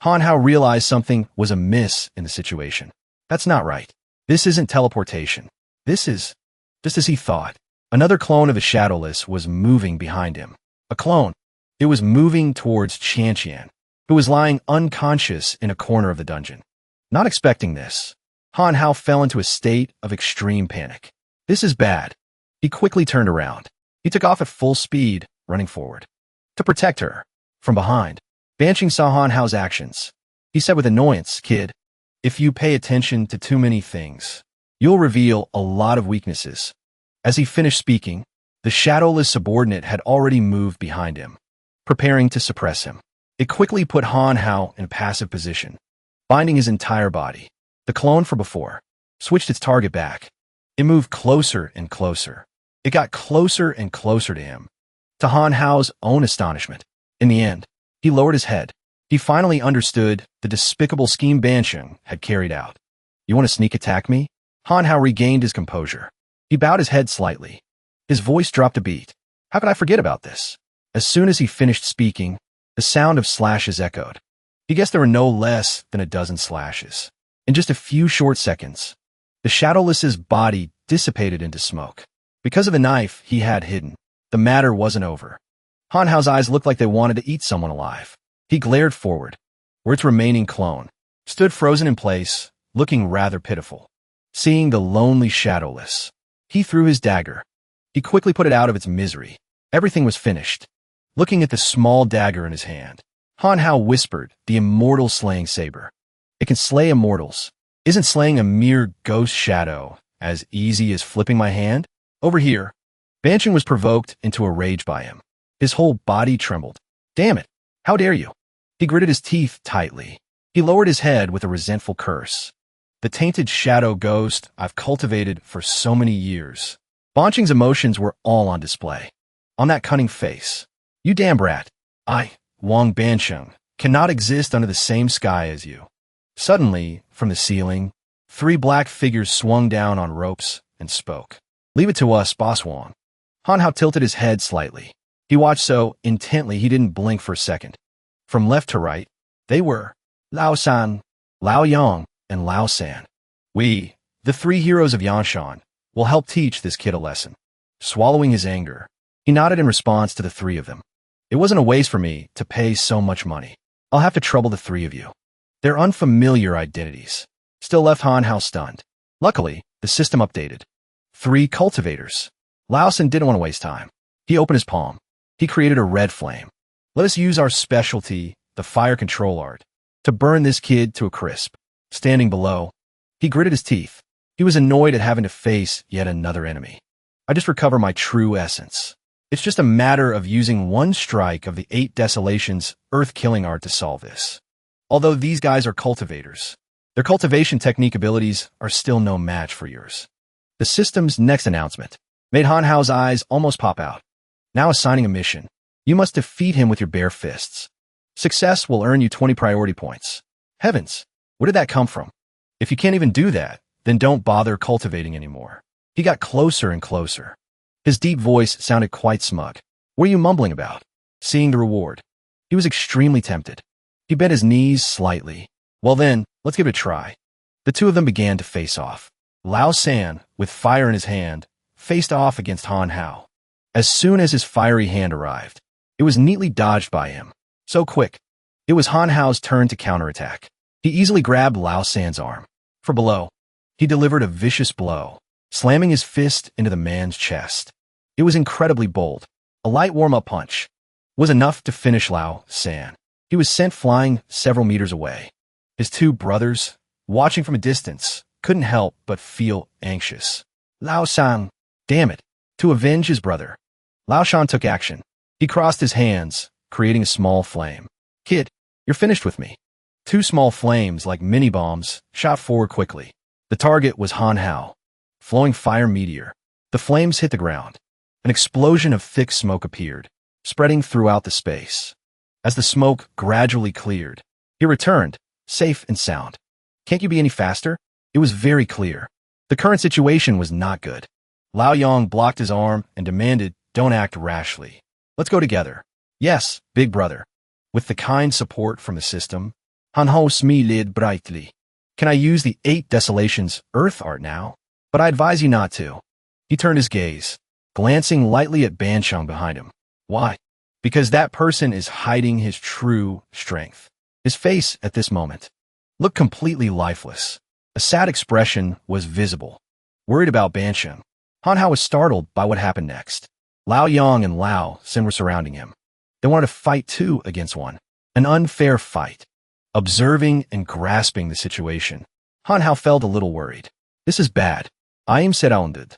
Han Hao realized something was amiss in the situation. That's not right. This isn't teleportation. This is, just as he thought, another clone of the Shadowless was moving behind him. A clone. It was moving towards Qian, who was lying unconscious in a corner of the dungeon. Not expecting this, Han Hao fell into a state of extreme panic. This is bad. He quickly turned around. He took off at full speed, running forward. To protect her. From behind, Bansheng saw Han Hao's actions. He said with annoyance, Kid, if you pay attention to too many things, you'll reveal a lot of weaknesses. As he finished speaking, the Shadowless subordinate had already moved behind him, preparing to suppress him. It quickly put Han Hao in a passive position, binding his entire body. The clone from before switched its target back. It moved closer and closer. It got closer and closer to him. To Han Hao's own astonishment, in the end, he lowered his head. He finally understood the despicable scheme Bansheng had carried out. You want to sneak attack me? Han Hao regained his composure. He bowed his head slightly. His voice dropped a beat. How could I forget about this? As soon as he finished speaking, the sound of slashes echoed. He guessed there were no less than a dozen slashes. In just a few short seconds, the Shadowless's body dissipated into smoke. Because of the knife he had hidden, the matter wasn't over. Han Hao's eyes looked like they wanted to eat someone alive. He glared forward, where its remaining clone stood frozen in place, looking rather pitiful. Seeing the lonely Shadowless, he threw his dagger. He quickly put it out of its misery. Everything was finished. Looking at the small dagger in his hand, Han Hao whispered, the immortal slaying saber. It can slay immortals. Isn't slaying a mere ghost shadow as easy as flipping my hand? Over here. Bansheng was provoked into a rage by him. His whole body trembled. Damn it. How dare you? He gritted his teeth tightly. He lowered his head with a resentful curse. The tainted shadow ghost I've cultivated for so many years. Banqing's emotions were all on display. On that cunning face. You damn brat. I, Wang Bansheng, cannot exist under the same sky as you. Suddenly, from the ceiling, 3 black figures swung down on ropes and spoke. Leave it to us, Boss Wang. Han Hao tilted his head slightly. He watched so intently he didn't blink for a second. From left to right, they were Lao San, Lao Yang, and Lao San. We, the 3 heroes of Yanshan, will help teach this kid a lesson. Swallowing his anger, he nodded in response to the 3 of them. It wasn't a waste for me to pay so much money. I'll have to trouble the 3 of you. Their unfamiliar identities still left Han Hao stunned. Luckily, the system updated. 3 cultivators. Lao San didn't want to waste time. He opened his palm. He created a red flame. Let us use our specialty, the fire control art, to burn this kid to a crisp. Standing below, he gritted his teeth. He was annoyed at having to face yet another enemy. I just recover my true essence. It's just a matter of using one strike of the 8 Desolations earth-killing art to solve this. Although these guys are cultivators, their cultivation technique abilities are still no match for yours. The system's next announcement made Han Hao's eyes almost pop out. Now assigning a mission. You must defeat him with your bare fists. Success will earn you 20 priority points. Heavens, where did that come from? If you can't even do that, then don't bother cultivating anymore. He got closer and closer. His deep voice sounded quite smug. What are you mumbling about? Seeing the reward. He was extremely tempted. He bent his knees slightly. Well then, let's give it a try. The 2 of them began to face off. Lao San, with fire in his hand, faced off against Han Hao. As soon as his fiery hand arrived, it was neatly dodged by him. So quick. It was Han Hao's turn to counterattack. He easily grabbed Lao San's arm. From below, he delivered a vicious blow, slamming his fist into the man's chest. It was incredibly bold. A light warm-up punch was enough to finish Lao San. He was sent flying several meters away. His 2 brothers, watching from a distance, couldn't help but feel anxious. Lao San, damn it, to avenge his brother. Lao Shan took action. He crossed his hands, creating a small flame. Kid, you're finished with me. 2 small flames, like mini-bombs, shot forward quickly. The target was Han Hao. Flowing fire meteor. The flames hit the ground. An explosion of thick smoke appeared, spreading throughout the space. As the smoke gradually cleared, he returned, safe and sound. Can't you be any faster? It was very clear. The current situation was not good. Lao Yang blocked his arm and demanded, don't act rashly. Let's go together. Yes, big brother. With the kind support from the system, Han Hao smiled brightly. Can I use the 8 Desolations earth art now? But I advise you not to. He turned his gaze, glancing lightly at Bansheng behind him. Why? Because that person is hiding his true strength. His face at this moment looked completely lifeless. A sad expression was visible. Worried about Bansheng, Han Hao was startled by what happened next. Lao Yang and Lao San were surrounding him. They wanted to fight 2 against 1. An unfair fight. Observing and grasping the situation, Han Hao felt a little worried. This is bad. I am surrounded.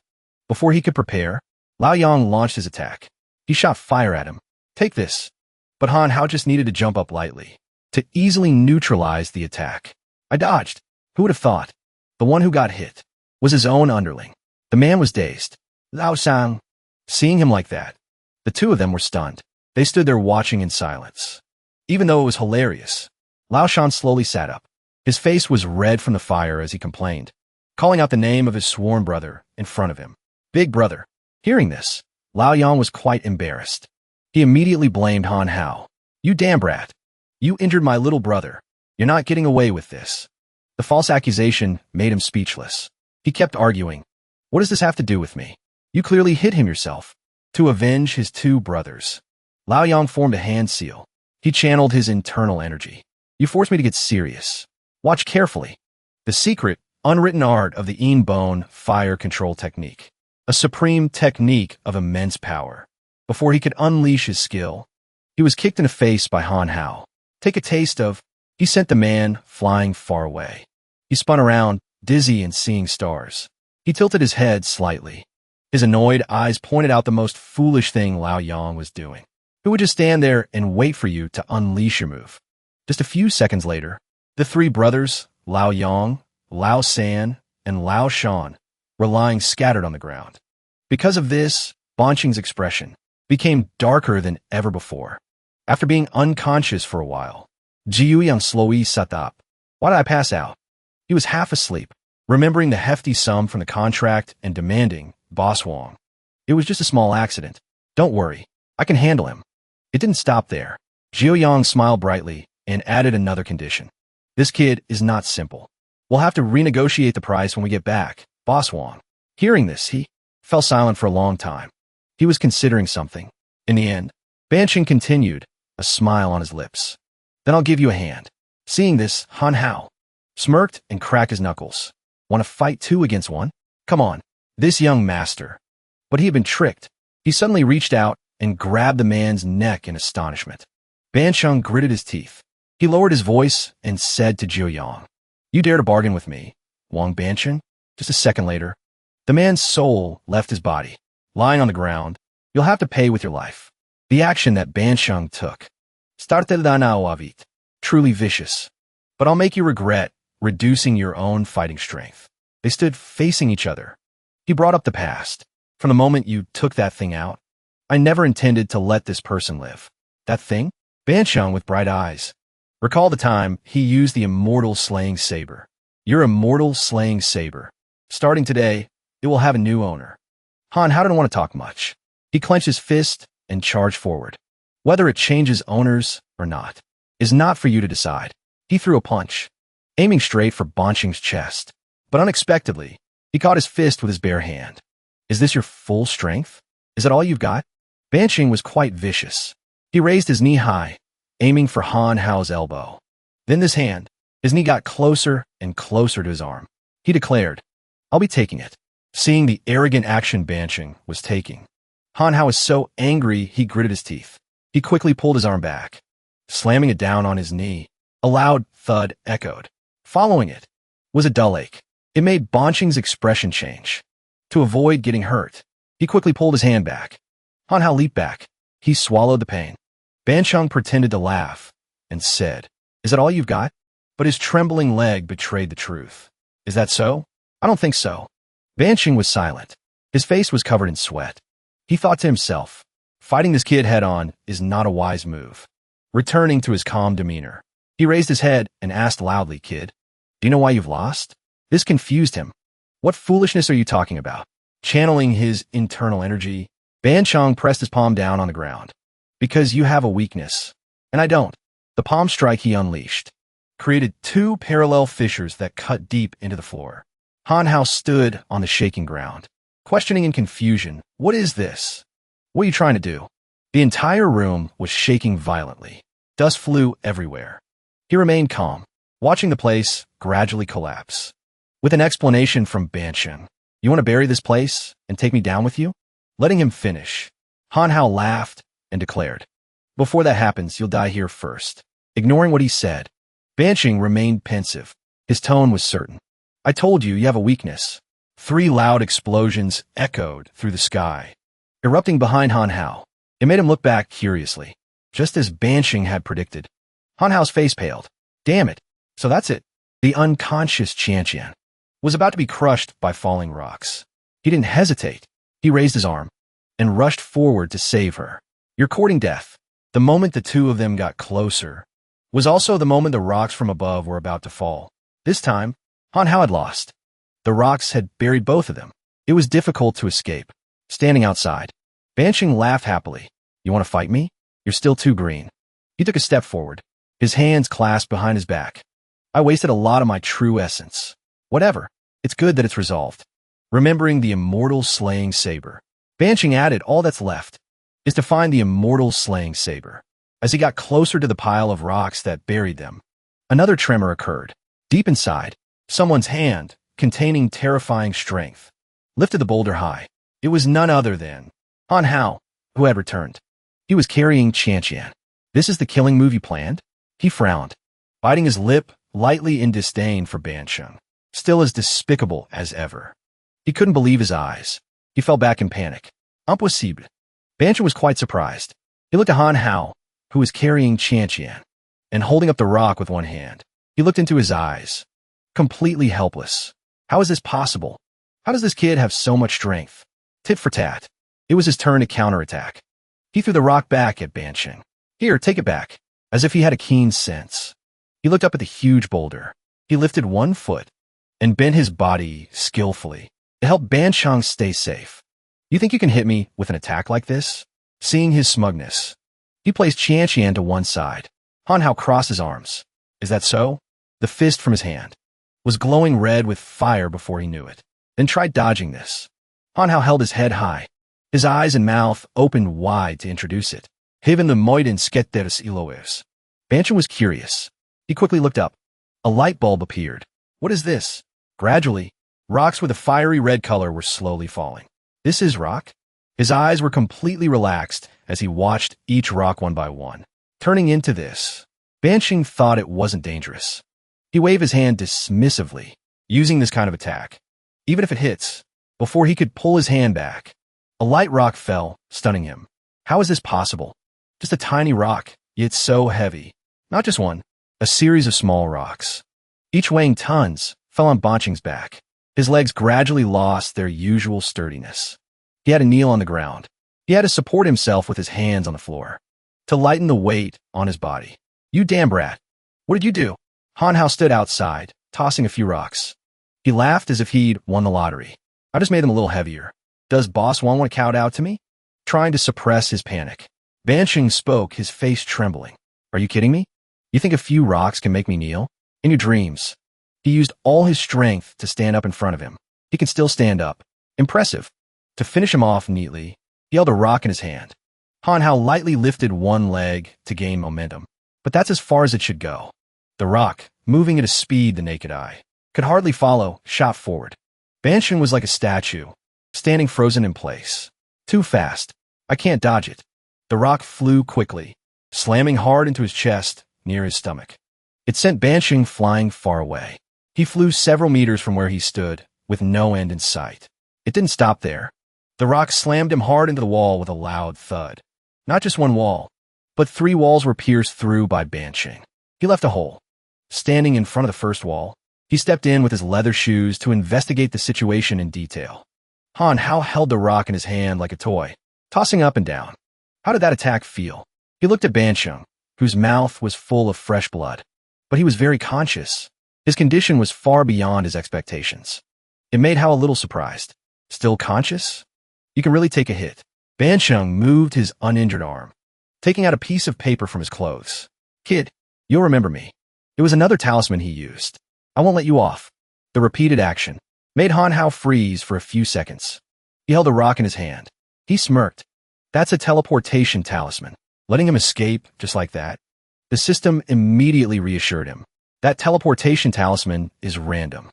Before he could prepare, Lao Yang launched his attack. He shot fire at him. Take this. But Han Hao just needed to jump up lightly to easily neutralize the attack. I dodged. Who would have thought? The one who got hit was his own underling. The man was dazed. Lao San. Seeing him like that, the 2 of them were stunned. They stood there watching in silence. Even though it was hilarious, Lao Shan slowly sat up. His face was red from the fire as he complained, calling out the name of his sworn brother in front of him. Big brother. Hearing this, Lao Yang was quite embarrassed. He immediately blamed Han Hao. You damn brat. You injured my little brother. You're not getting away with this. The false accusation made him speechless. He kept arguing. What does this have to do with me? You clearly hit him yourself. To avenge his 2 brothers. Lao Yang formed a hand seal. He channeled his internal energy. You forced me to get serious. Watch carefully. The secret, unwritten art of the Yin Bone fire control technique. A supreme technique of immense power. Before he could unleash his skill, he was kicked in the face by Han Hao. Take a taste of. He sent the man flying far away. He spun around, dizzy and seeing stars. He tilted his head slightly. His annoyed eyes pointed out the most foolish thing Lao Yang was doing. Who would just stand there and wait for you to unleash your move? Just a few seconds later, the 3 brothers, Lao Yang, Lao San, and Lao Shan were lying scattered on the ground. Because of this, Banqing's expression became darker than ever before. After being unconscious for a while, Jiuyang slowly sat up. Why did I pass out? He was half asleep, remembering the hefty sum from the contract and demanding, Boss Wong. It was just a small accident. Don't worry, I can handle him. It didn't stop there. Jiuyang smiled brightly and added another condition. This kid is not simple. We'll have to renegotiate the price when we get back, Boss Wong. Hearing this, he fell silent for a long time. He was considering something. In the end, Banqing continued, a smile on his lips. Then I'll give you a hand. Seeing this, Han Hao smirked and cracked his knuckles. Want to fight 2 against 1? Come on, this young master. But he had been tricked. He suddenly reached out and grabbed the man's neck in astonishment. Banqing gritted his teeth. He lowered his voice and said to Jiuyang, You dare to bargain with me, Wang Banqing? Just a second later, the man's soul left his body. Lying on the ground, you'll have to pay with your life. The action that Banqing took. Started avit. Truly vicious. But I'll make you regret reducing your own fighting strength. They stood facing each other. He brought up the past. From the moment you took that thing out, I never intended to let this person live. That thing? Banqing with bright eyes. Recall the time he used the immortal slaying saber. Your immortal slaying saber. Starting today, it will have a new owner. Han Hao didn't want to talk much. He clenched his fist and charged forward. Whether it changes owners or not is not for you to decide. He threw a punch, aiming straight for Banqing's chest. But unexpectedly, he caught his fist with his bare hand. Is this your full strength? Is that all you've got? Banqing was quite vicious. He raised his knee high, aiming for Han Hao's elbow. Then this hand, his knee got closer and closer to his arm. He declared, I'll be taking it. Seeing the arrogant action Banqing was taking, Han Hao was so angry he gritted his teeth. He quickly pulled his arm back, slamming it down on his knee. A loud thud echoed. Following it was a dull ache. It made Banqing's expression change. To avoid getting hurt, he quickly pulled his hand back. Han Hao leaped back. He swallowed the pain. Banqing pretended to laugh and said, Is that all you've got? But his trembling leg betrayed the truth. Is that so? I don't think so. Banqing was silent. His face was covered in sweat. He thought to himself, fighting this kid head-on is not a wise move. Returning to his calm demeanor, he raised his head and asked loudly, Kid, do you know why you've lost? This confused him. What foolishness are you talking about? Channeling his internal energy, Banqing pressed his palm down on the ground. Because you have a weakness, and I don't. The palm strike he unleashed created 2 parallel fissures that cut deep into the floor. Han Hao stood on the shaking ground, questioning in confusion, what is this? What are you trying to do? The entire room was shaking violently. Dust flew everywhere. He remained calm, watching the place gradually collapse. With an explanation from Banqing, you want to bury this place and take me down with you? Letting him finish, Han Hao laughed and declared, Before that happens, you'll die here first. Ignoring what he said, Banqing remained pensive. His tone was certain. I told you, you have a weakness. 3 loud explosions echoed through the sky, erupting behind Han Hao. It made him look back curiously, just as Banqing had predicted. Han Hao's face paled. Damn it. So that's it. The unconscious Qianqian was about to be crushed by falling rocks. He didn't hesitate. He raised his arm and rushed forward to save her. You're courting death. The moment the 2 of them got closer was also the moment the rocks from above were about to fall. This time, Han Hao had lost. The rocks had buried both of them. It was difficult to escape. Standing outside, Banqing laughed happily. You want to fight me? You're still too green. He took a step forward, his hands clasped behind his back. I wasted a lot of my true essence. Whatever. It's good that it's resolved. Remembering the immortal slaying saber, Banqing added, all that's left is to find the immortal slaying saber. As he got closer to the pile of rocks that buried them, another tremor occurred. Deep inside, someone's hand, containing terrifying strength, lifted the boulder high. It was none other than Han Hao, who had returned. He was carrying Qianqian. This is the killing move you planned? He frowned, biting his lip lightly in disdain for Banqing, still as despicable as ever. He couldn't believe his eyes. He fell back in panic. Impossible. Banqing was quite surprised. He looked at Han Hao, who was carrying Qianqian, and holding up the rock with one hand. He looked into his eyes, completely helpless. How is this possible? How does this kid have so much strength? Tit for tat. It was his turn to counterattack. He threw the rock back at Bansheng. Here, take it back. As if he had a keen sense. He looked up at the huge boulder. He lifted one foot and bent his body skillfully to help Bansheng stay safe. You think you can hit me with an attack like this? Seeing his smugness, he placed Qianqian to one side. Han Hao crossed his arms. Is that so? The fist from his hand was glowing red with fire before he knew it. Then tried dodging this. Han Hao held his head high, his eyes and mouth opened wide to introduce it. Hiven the moiden sketteres iloes. Bansheng was curious. He quickly looked up. A light bulb appeared. What is this? Gradually, rocks with a fiery red color were slowly falling. This is rock? His eyes were completely relaxed as he watched each rock one by one. Turning into this, Bansheng thought it wasn't dangerous. He waved his hand dismissively, using this kind of attack. Even if it hits, before he could pull his hand back, a light rock fell, stunning him. How is this possible? Just a tiny rock, yet so heavy. Not just one, a series of small rocks. Each weighing tons, fell on Bansheng's back. His legs gradually lost their usual sturdiness. He had to kneel on the ground. He had to support himself with his hands on the floor to lighten the weight on his body. You damn brat. What did you do? Han Hao stood outside, tossing a few rocks. He laughed as if he'd won the lottery. I just made them a little heavier. Does boss want to kowtow to me? Trying to suppress his panic, Bansheng spoke, his face trembling. Are you kidding me? You think a few rocks can make me kneel? In your dreams. He used all his strength to stand up in front of him. He can still stand up. Impressive. To finish him off neatly, he held a rock in his hand. Han Hao lightly lifted one leg to gain momentum, but that's as far as it should go. The rock, moving at a speed the naked eye could hardly follow, shot forward. Bansheng was like a statue, standing frozen in place. Too fast. I can't dodge it. The rock flew quickly, slamming hard into his chest near his stomach. It sent Bansheng flying far away. He flew several meters from where he stood, with no end in sight. It didn't stop there. The rock slammed him hard into the wall with a loud thud. Not just one wall, but 3 walls were pierced through by Bansheng. He left a hole. Standing in front of the first wall, he stepped in with his leather shoes to investigate the situation in detail. Han Hao held the rock in his hand like a toy, tossing up and down. How did that attack feel? He looked at Bansheng, whose mouth was full of fresh blood, but he was very conscious. His condition was far beyond his expectations. It made Hao a little surprised. Still conscious? You can really take a hit. Bansheng moved his uninjured arm, taking out a piece of paper from his clothes. Kid, you'll remember me. It was another talisman he used. I won't let you off. The repeated action made Han Hao freeze for a few seconds. He held a rock in his hand. He smirked. That's a teleportation talisman. Letting him escape just like that? The system immediately reassured him. That teleportation talisman is random.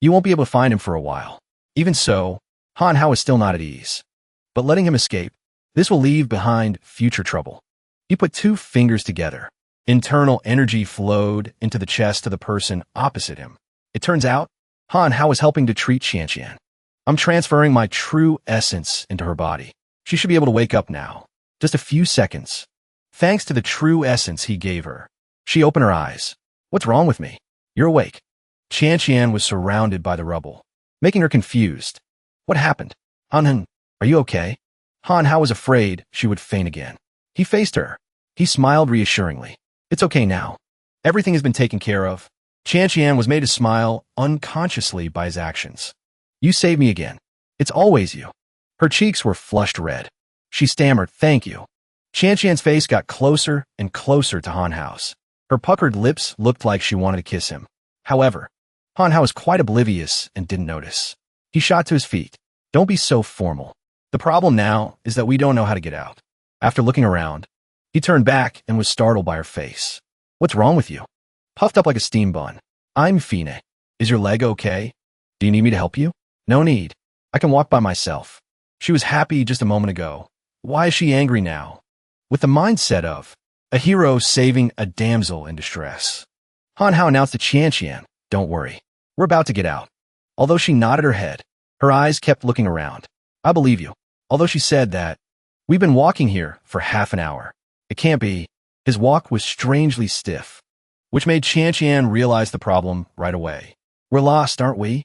You won't be able to find him for a while. Even so, Han Hao is still not at ease. But letting him escape, this will leave behind future trouble. He put 2 fingers together. Internal energy flowed into the chest of the person opposite him. It turns out, Han Hao was helping to treat Qianqian. I'm transferring my true essence into her body. She should be able to wake up now. Just a few seconds. Thanks to the true essence he gave her, she opened her eyes. What's wrong with me? You're awake. Qianqian was surrounded by the rubble, making her confused. What happened? Han, are you okay? Han Hao was afraid she would faint again. He faced her. He smiled reassuringly. It's okay now. Everything has been taken care of. Qianqian was made to smile unconsciously by his actions. You saved me again. It's always you. Her cheeks were flushed red. She stammered, thank you. Qianqian's face got closer and closer to Han Hao's. Her puckered lips looked like she wanted to kiss him. However, Han Hao was quite oblivious and didn't notice. He shot to his feet. Don't be so formal. The problem now is that we don't know how to get out. After looking around, he turned back and was startled by her face. What's wrong with you? Puffed up like a steam bun. I'm Fine. Is your leg okay? Do you need me to help you? No need. I can walk by myself. She was happy just a moment ago. Why is she angry now? With the mindset of a hero saving a damsel in distress. Han Hao announced to Qianqian, don't worry. We're about to get out. Although she nodded her head, her eyes kept looking around. I believe you. Although she said that, we've been walking here for half an hour. It can't be. His walk was strangely stiff, which made Qianqian realize the problem right away. We're lost, aren't we?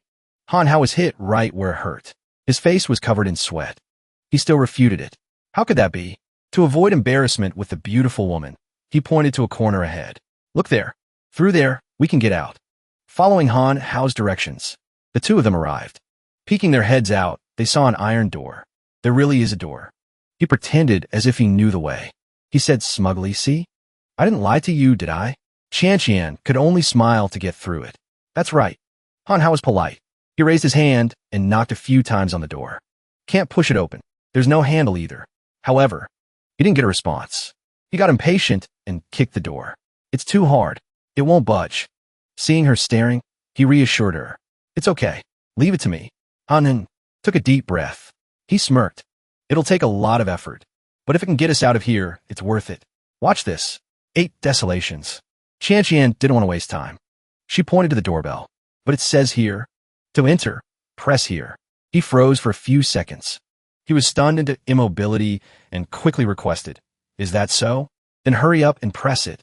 Han Hao was hit right where it hurt. His face was covered in sweat. He still refuted it. How could that be? To avoid embarrassment with the beautiful woman, he pointed to a corner ahead. Look there. Through there, we can get out. Following Han Hao's directions, the two of them arrived. Peeking their heads out, they saw an iron door. There really is a door. He pretended as if he knew the way. He said smugly, see? I didn't lie to you, did I? Qian could only smile to get through it. That's right. Han Hao was polite. He raised his hand and knocked a few times on the door. Can't push it open. There's no handle either. However, he didn't get a response. He got impatient and kicked the door. It's too hard. It won't budge. Seeing her staring, he reassured her. It's okay. Leave it to me. Han took a deep breath. He smirked. It'll take a lot of effort. But if it can get us out of here, it's worth it. Watch this. 8 desolations. Qian didn't want to waste time. She pointed to the doorbell. But it says here, to enter, press here. He froze for a few seconds. He was stunned into immobility and quickly requested, is that so? Then hurry up and press it.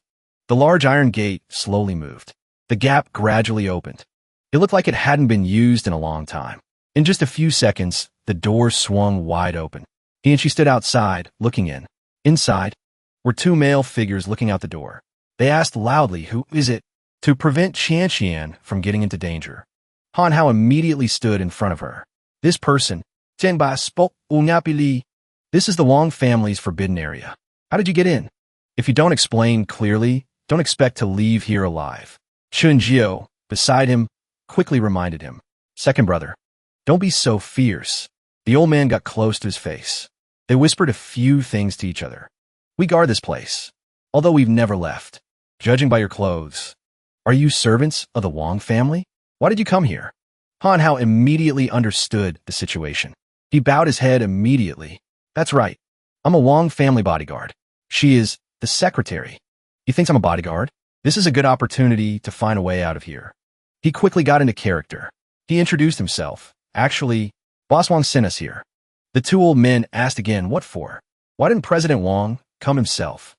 The large iron gate slowly moved. The gap gradually opened. It looked like it hadn't been used in a long time. In just a few seconds, the door swung wide open. He and she stood outside, looking in. Inside were 2 male figures looking out the door. They asked loudly, who is it? To prevent Qian from getting into danger. Han Hao immediately stood in front of her. This person, Zhenba spoke Unyapili. This is the Wang family's forbidden area. How did you get in? If you don't explain clearly, don't expect to leave here alive. Chunjiu, beside him, quickly reminded him. Second brother, don't be so fierce. The old man got close to his face. They whispered a few things to each other. We guard this place, although we've never left. Judging by your clothes, are you servants of the Wang family? Why did you come here? Han Hao immediately understood the situation. He bowed his head immediately. That's right. I'm a Wang family bodyguard. She is the secretary. He thinks I'm a bodyguard? This is a good opportunity to find a way out of here. He quickly got into character. He introduced himself. Actually, Boss Wang sent us here. The 2 old men asked again, what for? Why didn't President Wang come himself?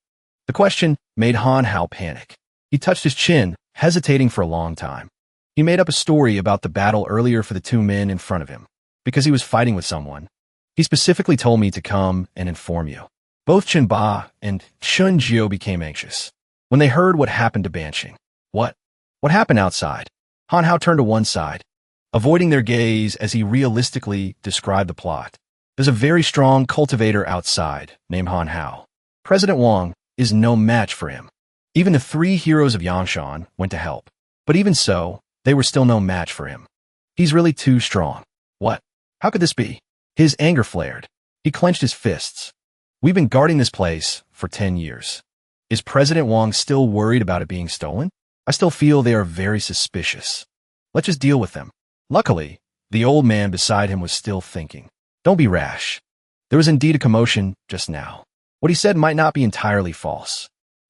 The question made Han Hao panic. He touched his chin, hesitating for a long time. He made up a story about the battle earlier for the 2 men in front of him. Because he was fighting with someone. He specifically told me to come and inform you. Both Chenba and Chunjiu became anxious when they heard what happened to Banqing. What? What happened outside? Han Hao turned to one side, avoiding their gaze as he realistically described the plot. There's a very strong cultivator outside named Han Hao. President Wang is no match for him. Even the 3 heroes of Yangshan went to help. But even so, they were still no match for him. He's really too strong. What? How could this be? His anger flared. He clenched his fists. We've been guarding this place for 10 years. Is President Wang still worried about it being stolen? I still feel they are very suspicious. Let's just deal with them. Luckily, the old man beside him was still thinking. Don't be rash. There was indeed a commotion just now. What he said might not be entirely false.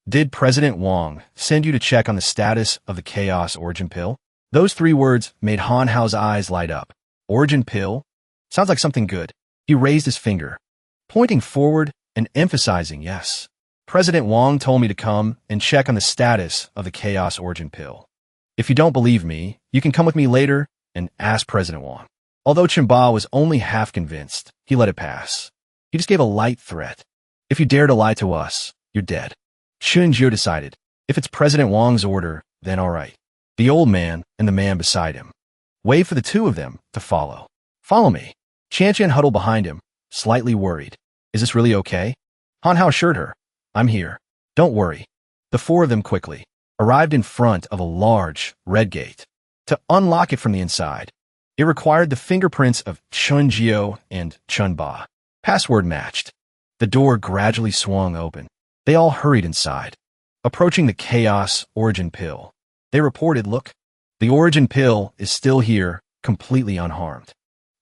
Did President Wang send you to check on the status of the Chaos Origin Pill? Those 3 words made Han Hao's eyes light up. Origin Pill? Sounds like something good. He raised his finger, pointing forward and emphasizing yes. President Wang told me to come and check on the status of the Chaos Origin Pill. If you don't believe me, you can come with me later and ask President Wang. Although Chenba was only half convinced, he let it pass. He just gave a light threat. If you dare to lie to us, you're dead. Chunjiu decided, if it's President Wang's order, then all right. The old man and the man beside him waved for the 2 of them to follow. Follow me. Qian huddled behind him, slightly worried. Is this really okay? Han Hao assured her. I'm here. Don't worry. The 4 of them quickly arrived in front of a large, red gate. To unlock it from the inside, it required the fingerprints of Chunjiu and Chunba. Password matched. The door gradually swung open. They all hurried inside. Approaching the Chaos Origin Pill, they reported, look, the Origin Pill is still here, completely unharmed.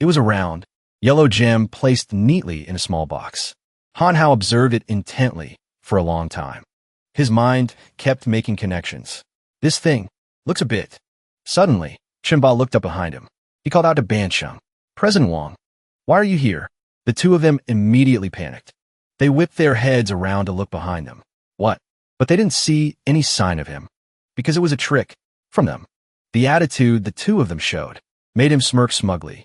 It was a round, yellow gem placed neatly in a small box. Han Hao observed it intently for a long time. His mind kept making connections. This thing looks a bit. Suddenly, Chenba looked up behind him. He called out to Bansheng. President Wang, why are you here? The 2 of them immediately panicked. They whipped their heads around to look behind them. What? But they didn't see any sign of him. Because it was a trick from them. The attitude the two of them showed made him smirk smugly.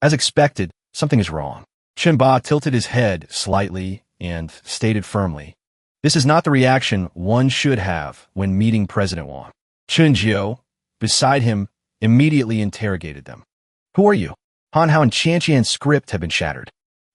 As expected, something is wrong. Chunba tilted his head slightly and stated firmly, "This is not the reaction one should have when meeting President Wang." Chunjio, beside him, immediately interrogated them. "Who are you?" Han Hao and Qianqian's script had been shattered.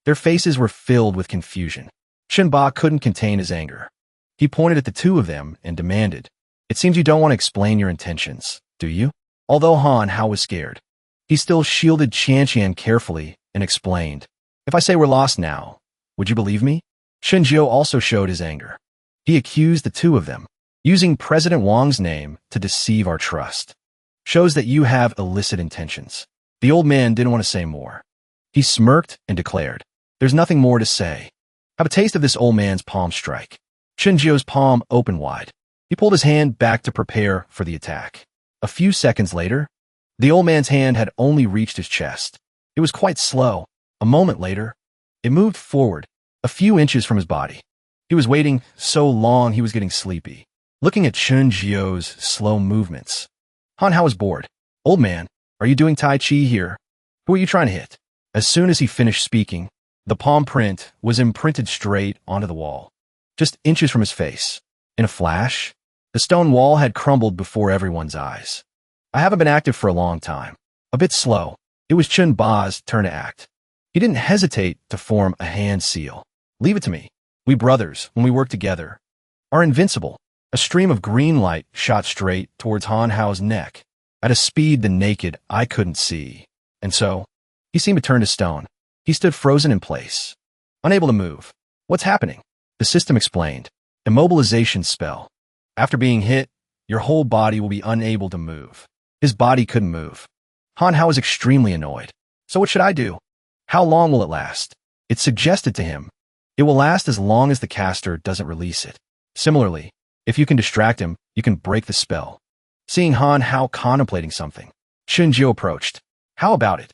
Their faces were filled with confusion. Chunba couldn't contain his anger. He pointed at the two of them and demanded, "It seems you don't want to explain your intentions, do you?" Although Han Hao was scared, he still shielded Qianqian carefully and explained, "If I say we're lost now, would you believe me?" Chunjio also showed his anger. He accused the two of them, "Using President Wang's name to deceive our trust shows that you have illicit intentions." The old man didn't want to say more. He smirked and declared, "There's nothing more to say. Have a taste of this old man's palm strike." Chunjio's palm opened wide. He pulled his hand back to prepare for the attack. A few seconds later, the old man's hand had only reached his chest. It was quite slow. A moment later, it moved forward, a few inches from his body. He was waiting so long he was getting sleepy, looking at Chunjio's slow movements. Han Hao was bored. "Old man, are you doing Tai Chi here? Who are you trying to hit?" As soon as he finished speaking, the palm print was imprinted straight onto the wall, just inches from his face. In a flash, the stone wall had crumbled before everyone's eyes. "I haven't been active for a long time. A bit slow." It was Chun Ba's turn to act. He didn't hesitate to form a hand seal. "Leave it to me. We brothers, when we work together, are invincible." A stream of green light shot straight towards Han Hao's neck at a speed the naked eye couldn't see. And so, he seemed to turn to stone. He stood frozen in place, unable to move. "What's happening?" The system explained. "Immobilization spell. After being hit, your whole body will be unable to move." His body couldn't move. Han Hao was extremely annoyed. "So what should I do? How long will it last?" It suggested to him, "It will last as long as the caster doesn't release it. Similarly, if you can distract him, you can break the spell." Seeing Han Hao contemplating something, Chunjio approached. "How about it?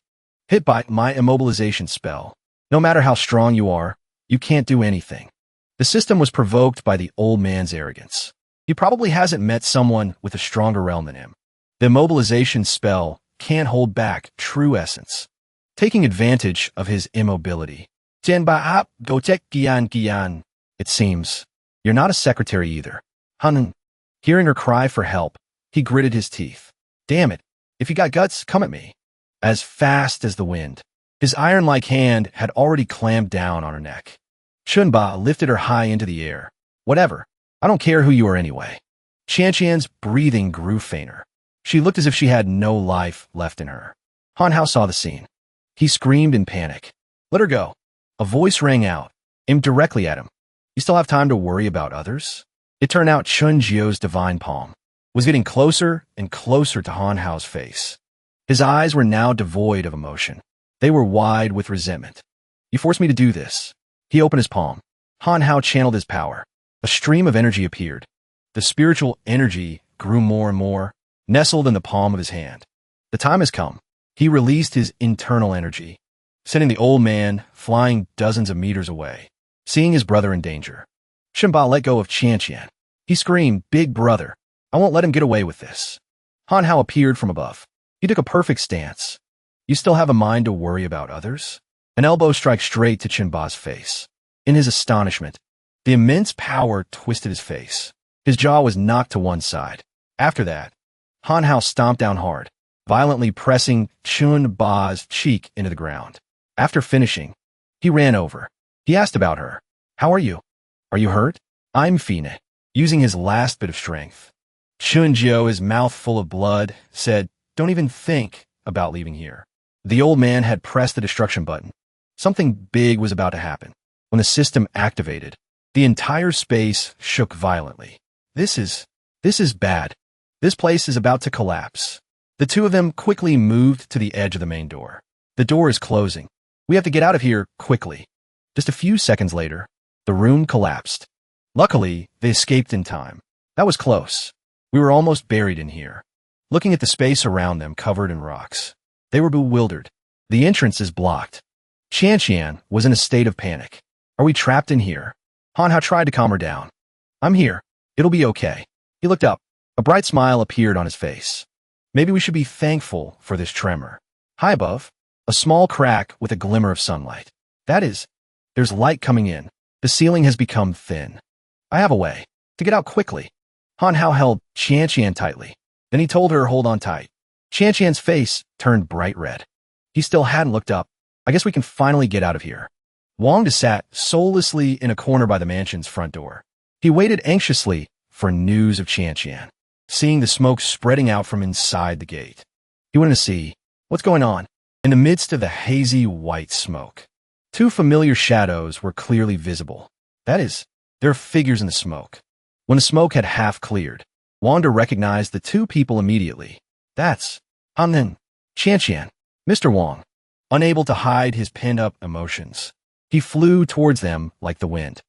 Hit by my immobilization spell. No matter how strong you are, you can't do anything." The system was provoked by the old man's arrogance. He probably hasn't met someone with a stronger realm than him. The immobilization spell can't hold back true essence. Taking advantage of his immobility. "Jianba go check Gian. It seems you're not a secretary either." Han. Hearing her cry for help, he gritted his teeth. "Damn it. If you got guts, come at me." As fast as the wind, his iron-like hand had already clamped down on her neck. Chunba lifted her high into the air. "Whatever. I don't care who you are anyway." Qianqian's breathing grew fainter. She looked as if she had no life left in her. Han Hao saw the scene. He screamed in panic. "Let her go." A voice rang out, aimed directly at him. "You still have time to worry about others?" It turned out Chunjio's divine palm was getting closer and closer to Han Hao's face. His eyes were now devoid of emotion. They were wide with resentment. "You forced me to do this." He opened his palm. Han Hao channeled his power. A stream of energy appeared. The spiritual energy grew more and more, nestled in the palm of his hand. The time has come. He released his internal energy, sending the old man flying dozens of meters away. Seeing his brother in danger, Chunba let go of Qianqian. He screamed, "Big brother, I won't let him get away with this." Han Hao appeared from above. He took a perfect stance. "You still have a mind to worry about others?" An elbow struck straight to Chunba's face. In his astonishment, the immense power twisted his face. His jaw was knocked to one side. After that, Han Hao stomped down hard, violently pressing Chunba's cheek into the ground. After finishing, he ran over. He asked about her. "How are you? Are you hurt?" "I'm fine." Using his last bit of strength, Chunjio, his mouth full of blood, said, "Don't even think about leaving here." The old man had pressed the destruction button. Something big was about to happen. When the system activated, the entire space shook violently. This is bad. This place is about to collapse." The two of them quickly moved to the edge of the main door. "The door is closing. We have to get out of here quickly." Just a few seconds later, the room collapsed. Luckily, they escaped in time. That was close. We were almost buried in here. Looking at the space around them covered in rocks, they were bewildered. The entrance is blocked. Qianqian was in a state of panic. "Are we trapped in here?" Han Hao tried to calm her down. "I'm here. It'll be okay." He looked up. A bright smile appeared on his face. Maybe we should be thankful for this tremor. High above, a small crack with a glimmer of sunlight. That is, there's light coming in. The ceiling has become thin. I have a way to get out quickly. Han Hao held Qian tightly. Then he told her hold on tight. Qian's face turned bright red. He still hadn't looked up. I guess we can finally get out of here. Wang sat soullessly in a corner by the mansion's front door. He waited anxiously for news of Qian, seeing the smoke spreading out from inside the gate. He wanted to see what's going on. In the midst of the hazy white smoke, two familiar shadows were clearly visible. That is, there are figures in the smoke. When the smoke had half cleared, Wanda recognized the two people immediately. That's Han and Qian. Mr. Wang, unable to hide his pinned-up emotions, he flew towards them like the wind.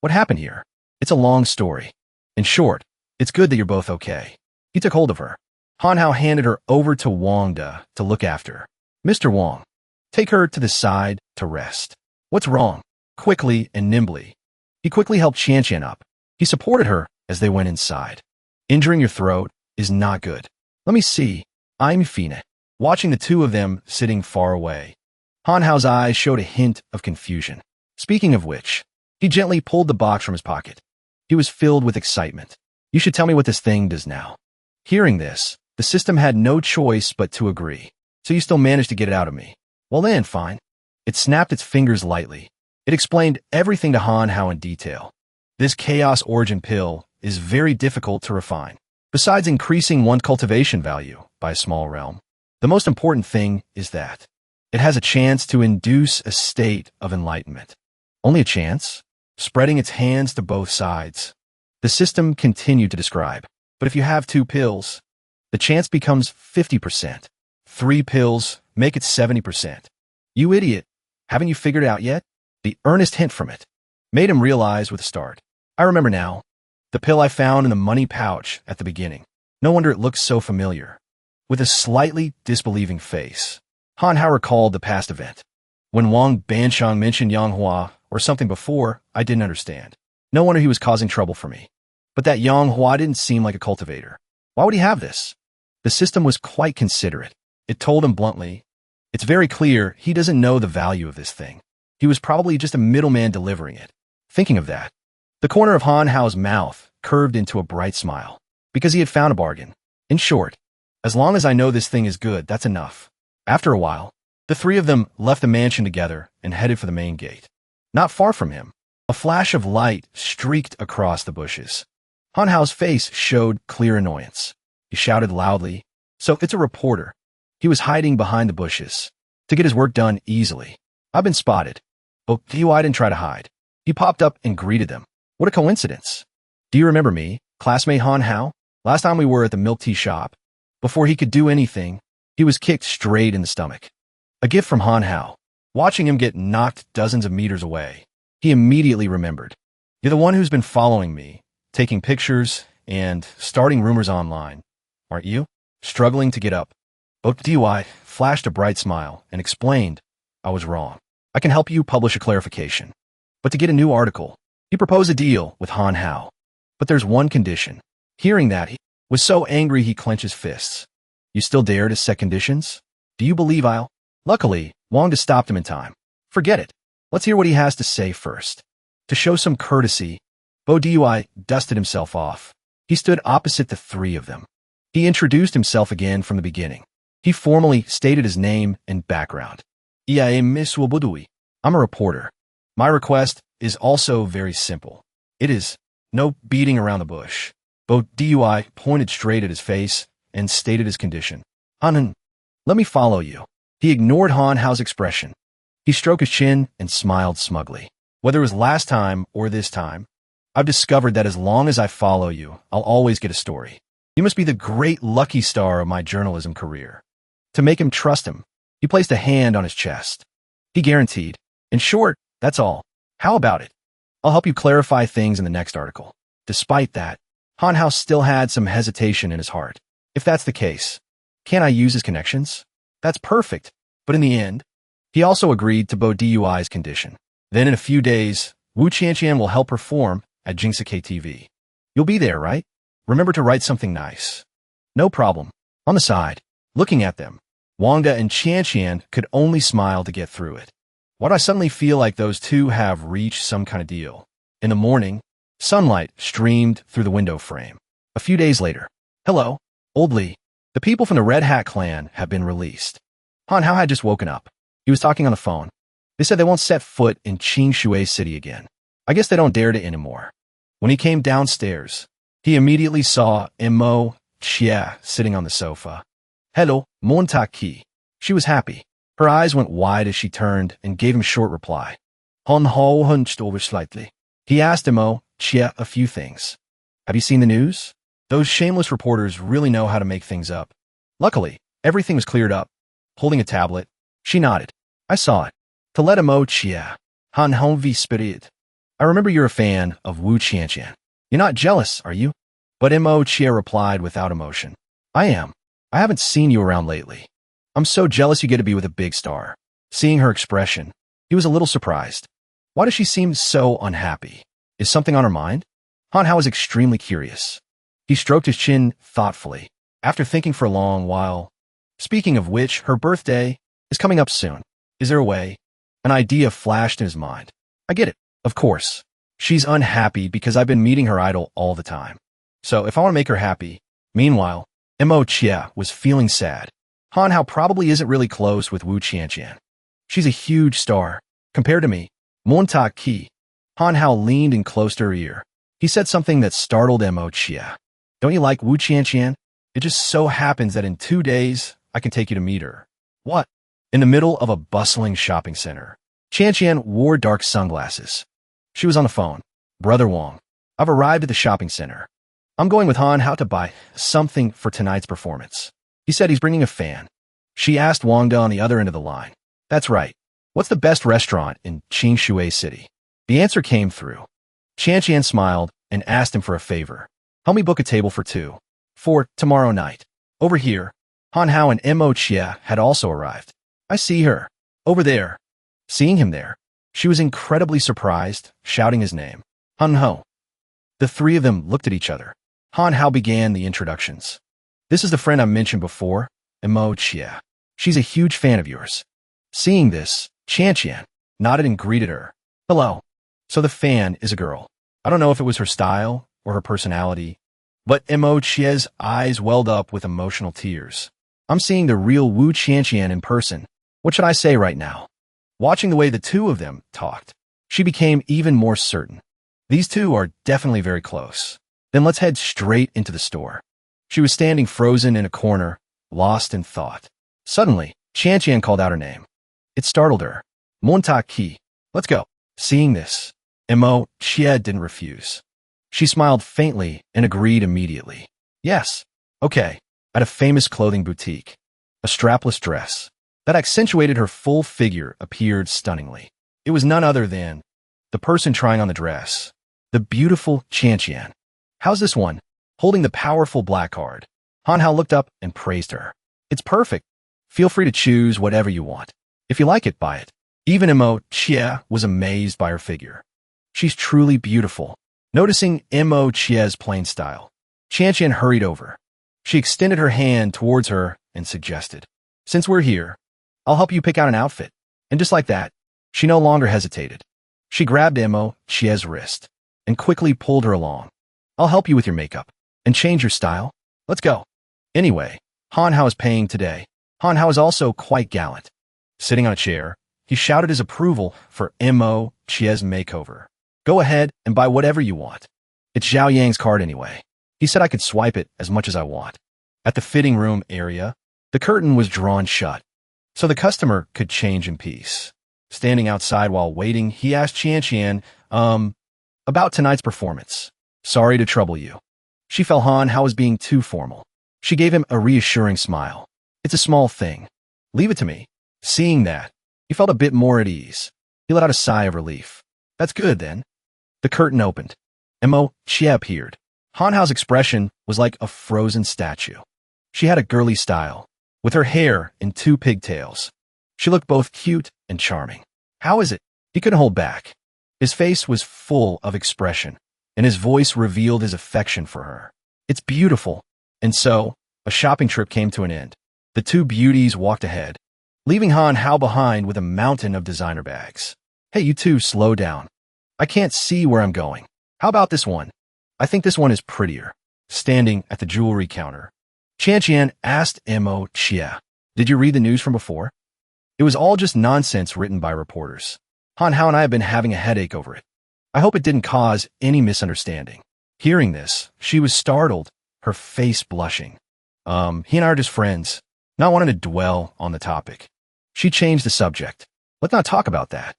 What happened here? It's a long story. In short, it's good that you're both okay. He took hold of her. Han Hao handed her over to Wangda to look after. Mr. Wang, take her to the side to rest. What's wrong? Quickly and nimbly. He quickly helped Qian up. He supported her as they went inside. Injuring your throat is not good. Let me see. I'm Fina. Watching the two of them sitting far away. Han Hao's eyes showed a hint of confusion. Speaking of which, he gently pulled the box from his pocket. He was filled with excitement. You should tell me what this thing does now. Hearing this, the system had no choice but to agree. So you still managed to get it out of me. Well then, fine. It snapped its fingers lightly. It explained everything to Han Hao in detail. This chaos origin pill is very difficult to refine. Besides increasing one's cultivation value by a small realm, the most important thing is that it has a chance to induce a state of enlightenment. Only a chance? Spreading its hands to both sides. The system continued to describe. But if you have 2 pills, the chance becomes 50%. 3 pills make it 70%. You idiot. Haven't you figured it out yet? The earnest hint from it made him realize with a start. I remember now. The pill I found in the money pouch at the beginning. No wonder it looks so familiar. With a slightly disbelieving face, Han Hao recalled the past event. When Wang Banshang mentioned Yanghua or something before, I didn't understand. No wonder he was causing trouble for me. But that Yanghua didn't seem like a cultivator. Why would he have this? The system was quite considerate. It told him bluntly, it's very clear he doesn't know the value of this thing. He was probably just a middleman delivering it. Thinking of that, the corner of Han Hao's mouth curved into a bright smile, because he had found a bargain. In short, as long as I know this thing is good, that's enough. After a while, the 3 of them left the mansion together and headed for the main gate. Not far from him, a flash of light streaked across the bushes. Han Hao's face showed clear annoyance. He shouted loudly, so it's a reporter. He was hiding behind the bushes to get his work done easily. I've been spotted. Oh, I didn't try to hide. He popped up and greeted them. What a coincidence. Do you remember me, classmate Han Hao? Last time we were at the milk tea shop. Before he could do anything, he was kicked straight in the stomach. A gift from Han Hao. Watching him get knocked dozens of meters away, he immediately remembered. You're the one who's been following me, taking pictures, and starting rumors online, aren't you? Struggling to get up. But DY flashed a bright smile and explained, I was wrong. I can help you publish a clarification. But to get a new article, he proposed a deal with Han Hao. But there's one condition. Hearing that, he was so angry he clenched his fists. You still dare to set conditions? Do you believe I'll? Luckily, Wanda stopped him in time. Forget it. Let's hear what he has to say first. To show some courtesy, Bo Dui dusted himself off. He stood opposite the 3 of them. He introduced himself again from the beginning. He formally stated his name and background. I'm a reporter. My request is also very simple. It is no beating around the bush. Bo Dui pointed straight at his face and stated his condition. Hanan, let me follow you. He ignored Han Hao's expression. He stroked his chin and smiled smugly. Whether it was last time or this time, I've discovered that as long as I follow you, I'll always get a story. You must be the great lucky star of my journalism career. To make him trust him, he placed a hand on his chest. He guaranteed. In short, that's all. How about it? I'll help you clarify things in the next article. Despite that, Han Hao still had some hesitation in his heart. If that's the case, can't I use his connections? That's perfect. But in the end, he also agreed to Bo Dui's condition. Then in a few days, Wu Qianqian will help perform at Jingsuke TV. You'll be there, right? Remember to write something nice. No problem. On the side, looking at them, Wangda and Qianqian could only smile to get through it. Why do I suddenly feel like those two have reached some kind of deal? In the morning, sunlight streamed through the window frame. A few days later, hello, old Lee. The people from the Red Hat clan have been released. Han Hao had just woken up. He was talking on the phone. They said they won't set foot in Qingshui City again. I guess they don't dare to anymore. When he came downstairs, he immediately saw Mo Jia sitting on the sofa. Hello, Montaki. She was happy. Her eyes went wide as she turned and gave him a short reply. Han Hao hunched over slightly. He asked Mo Jia a few things. Have you seen the news? Those shameless reporters really know how to make things up. Luckily, everything was cleared up. Holding a tablet, she nodded. I saw it. To let Mo Jia. Han Hao vi spirit. I remember you're a fan of Wu Qianqian. You're not jealous, are you? But Mo Jia replied without emotion. I am. I haven't seen you around lately. I'm so jealous you get to be with a big star. Seeing her expression, he was a little surprised. Why does she seem so unhappy? Is something on her mind? Han Hao was extremely curious. He stroked his chin thoughtfully, after thinking for a long while. Speaking of which, her birthday is coming up soon. Is there a way? An idea flashed in his mind. I get it. Of course. She's unhappy because I've been meeting her idol all the time. So if I want to make her happy. Meanwhile, Mo Jia was feeling sad. Han Hao probably isn't really close with Wu Qianqian. She's a huge star. Compared to me, Montaki. Han Hao leaned in close to her ear. He said something that startled Mo Jia. Don't you like Wu Qianqian? It just so happens that in 2 days, I can take you to meet her. What? In the middle of a bustling shopping center, Qianqian wore dark sunglasses. She was on the phone. Brother Wang, I've arrived at the shopping center. I'm going with Han Hao to buy something for tonight's performance. He said he's bringing a fan. She asked Wangda on the other end of the line. That's right. What's the best restaurant in Qingshui City? The answer came through. Qianqian smiled and asked him for a favor. Help me book a table for 2. For tomorrow night. Over here, Han Hao and Mo Jia had also arrived. I see her. Over there. Seeing him there, she was incredibly surprised, shouting his name. Han Hao. The three of them looked at each other. Han Hao began the introductions. This is the friend I mentioned before, Mo Jia. She's a huge fan of yours. Seeing this, Qianqian nodded and greeted her. Hello. So the fan is a girl. I don't know if it was her style or her personality, but Mo Jia's eyes welled up with emotional tears. I'm seeing the real Wu Qianqian in person. What should I say right now? Watching the way the two of them talked, she became even more certain. These two are definitely very close. Then let's head straight into the store. She was standing frozen in a corner, lost in thought. Suddenly, Qianqian called out her name. It startled her. Montaki. Let's go. Seeing this, Mo Jia didn't refuse. She smiled faintly and agreed immediately. Yes. Okay. At a famous clothing boutique. A strapless dress that accentuated her full figure appeared stunningly. It was none other than the person trying on the dress, the beautiful Qianqian. How's this one? Holding the powerful black card. Han Hao looked up and praised her. It's perfect. Feel free to choose whatever you want. If you like it, buy it. Even Mo Jia was amazed by her figure. She's truly beautiful. Noticing Mo Jia's plain style, Qianqian hurried over. She extended her hand towards her and suggested, since we're here, I'll help you pick out an outfit. And just like that, she no longer hesitated. She grabbed Mo Jia's wrist and quickly pulled her along. I'll help you with your makeup and change your style. Let's go. Anyway, Han Hao is paying today. Han Hao is also quite gallant. Sitting on a chair, he shouted his approval for Mo Jia's makeover. Go ahead and buy whatever you want. It's Zhao Yang's card anyway. He said I could swipe it as much as I want. At the fitting room area, the curtain was drawn shut, so the customer could change in peace. Standing outside while waiting, he asked Qianqian, about tonight's performance. Sorry to trouble you. She felt Han Hao was being too formal. She gave him a reassuring smile. It's a small thing. Leave it to me. Seeing that, he felt a bit more at ease. He let out a sigh of relief. That's good, then. The curtain opened. Mo Jia appeared. Han Hao's expression was like a frozen statue. She had a girly style, with her hair in 2 pigtails. She looked both cute and charming. How is it? He couldn't hold back. His face was full of expression, and his voice revealed his affection for her. It's beautiful. And so, A shopping trip came to an end. The two beauties walked ahead, leaving Han Hao behind with a mountain of designer bags. Hey, you two, slow down. I can't see where I'm going. How about this one? I think this one is prettier. Standing at the jewelry counter, Qian asked Mo Jia, did you read the news from before? It was all just nonsense written by reporters. Han Hao and I have been having a headache over it. I hope it didn't cause any misunderstanding. Hearing this, she was startled, her face blushing. He and I are just friends, not wanting to dwell on the topic. She changed the subject. Let's not talk about that.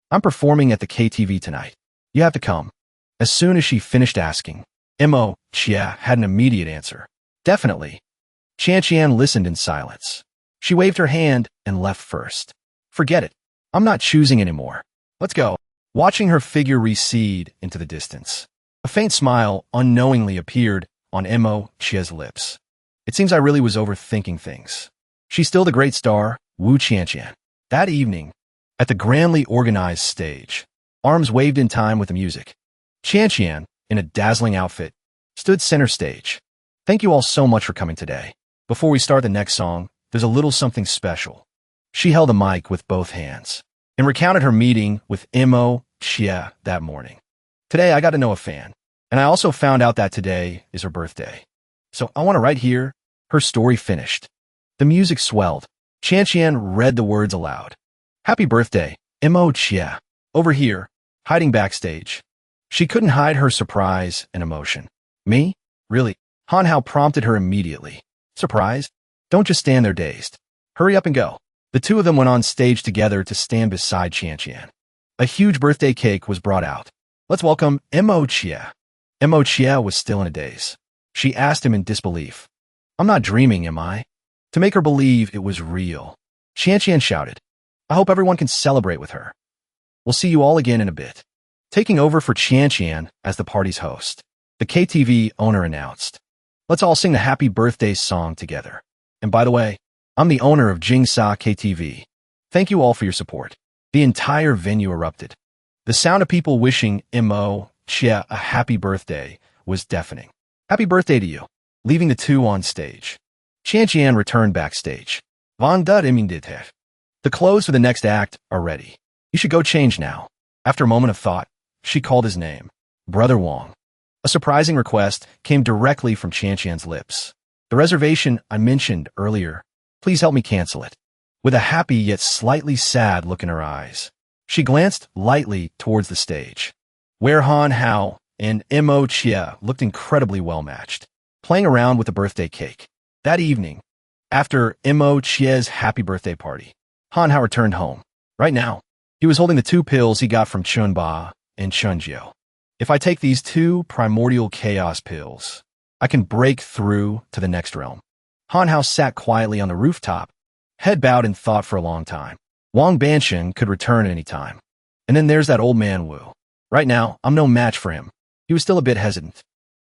I'm performing at the KTV tonight. You have to come. As soon as she finished asking, Mo Jia had an immediate answer. Definitely. Qian listened in silence. She waved her hand and left first. Forget it. I'm not choosing anymore. Let's go. Watching her figure recede into the distance, a faint smile unknowingly appeared on Mo Jia's lips. It seems I really was overthinking things. She's still the great star, Wu Qian. That evening, at the grandly organized stage, arms waved in time with the music. Qian, in a dazzling outfit, stood center stage. Thank you all so much for coming today. Before we start the next song, there's a little something special. She held the mic with both hands and recounted her meeting with Mo Jia that morning. Today, I got to know a fan, and I also found out that today is her birthday. So I want to write here, her story finished. The music swelled. Qian read the words aloud. Happy birthday, Mo Jia. Over here, hiding backstage. She couldn't hide her surprise and emotion. Me? Really? Han Hao prompted her immediately. Surprised? Don't just stand there dazed. Hurry up and go. The two of them went on stage together to stand beside Qian. A huge birthday cake was brought out. Let's welcome Mo Jia. Mo Jia was still in a daze. She asked him in disbelief. I'm not dreaming, am I? To make her believe it was real, Qian shouted. I hope everyone can celebrate with her. We'll see you all again in a bit. Taking over for Qian as the party's host, the KTV owner announced, let's all sing the happy birthday song together. And by the way, I'm the owner of Jingsa KTV. Thank you all for your support. The entire venue erupted. The sound of people wishing Mo Jia a happy birthday was deafening. Happy birthday to you. Leaving the two on stage, Qian returned backstage. The clothes for the next act are ready. You should go change now. After a moment of thought, she called his name, Brother Wang. A surprising request came directly from Qian's lips. The reservation I mentioned earlier, please help me cancel it. With a happy yet slightly sad look in her eyes, she glanced lightly towards the stage, where Han Hao and Mo Jia looked incredibly well-matched, playing around with the birthday cake. That evening, after Mo Jia's happy birthday party, Han Hao returned home. Right now, he was holding the two pills he got from Chunba and Chunjiu. If I take these two primordial chaos pills, I can break through to the next realm. Han Hao sat quietly on the rooftop, head bowed in thought for a long time. Wang Banxian could return at any time. And then there's that old man Wu. Right now, I'm no match for him. He was still a bit hesitant.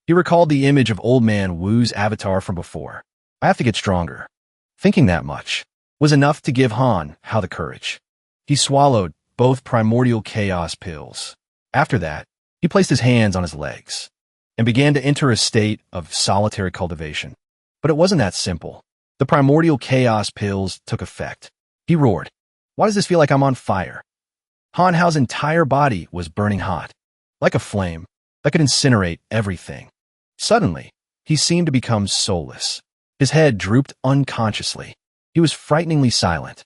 He recalled the image of old man Wu's avatar from before. I have to get stronger. Thinking that much was enough to give Han Hao the courage. He swallowed both primordial chaos pills. After that, he placed his hands on his legs and began to enter a state of solitary cultivation. But it wasn't that simple. The primordial chaos pills took effect. He roared, why does this feel like I'm on fire? Han Hao's entire body was burning hot, like a flame that could incinerate everything. Suddenly, he seemed to become soulless. His head drooped unconsciously. He was frighteningly silent.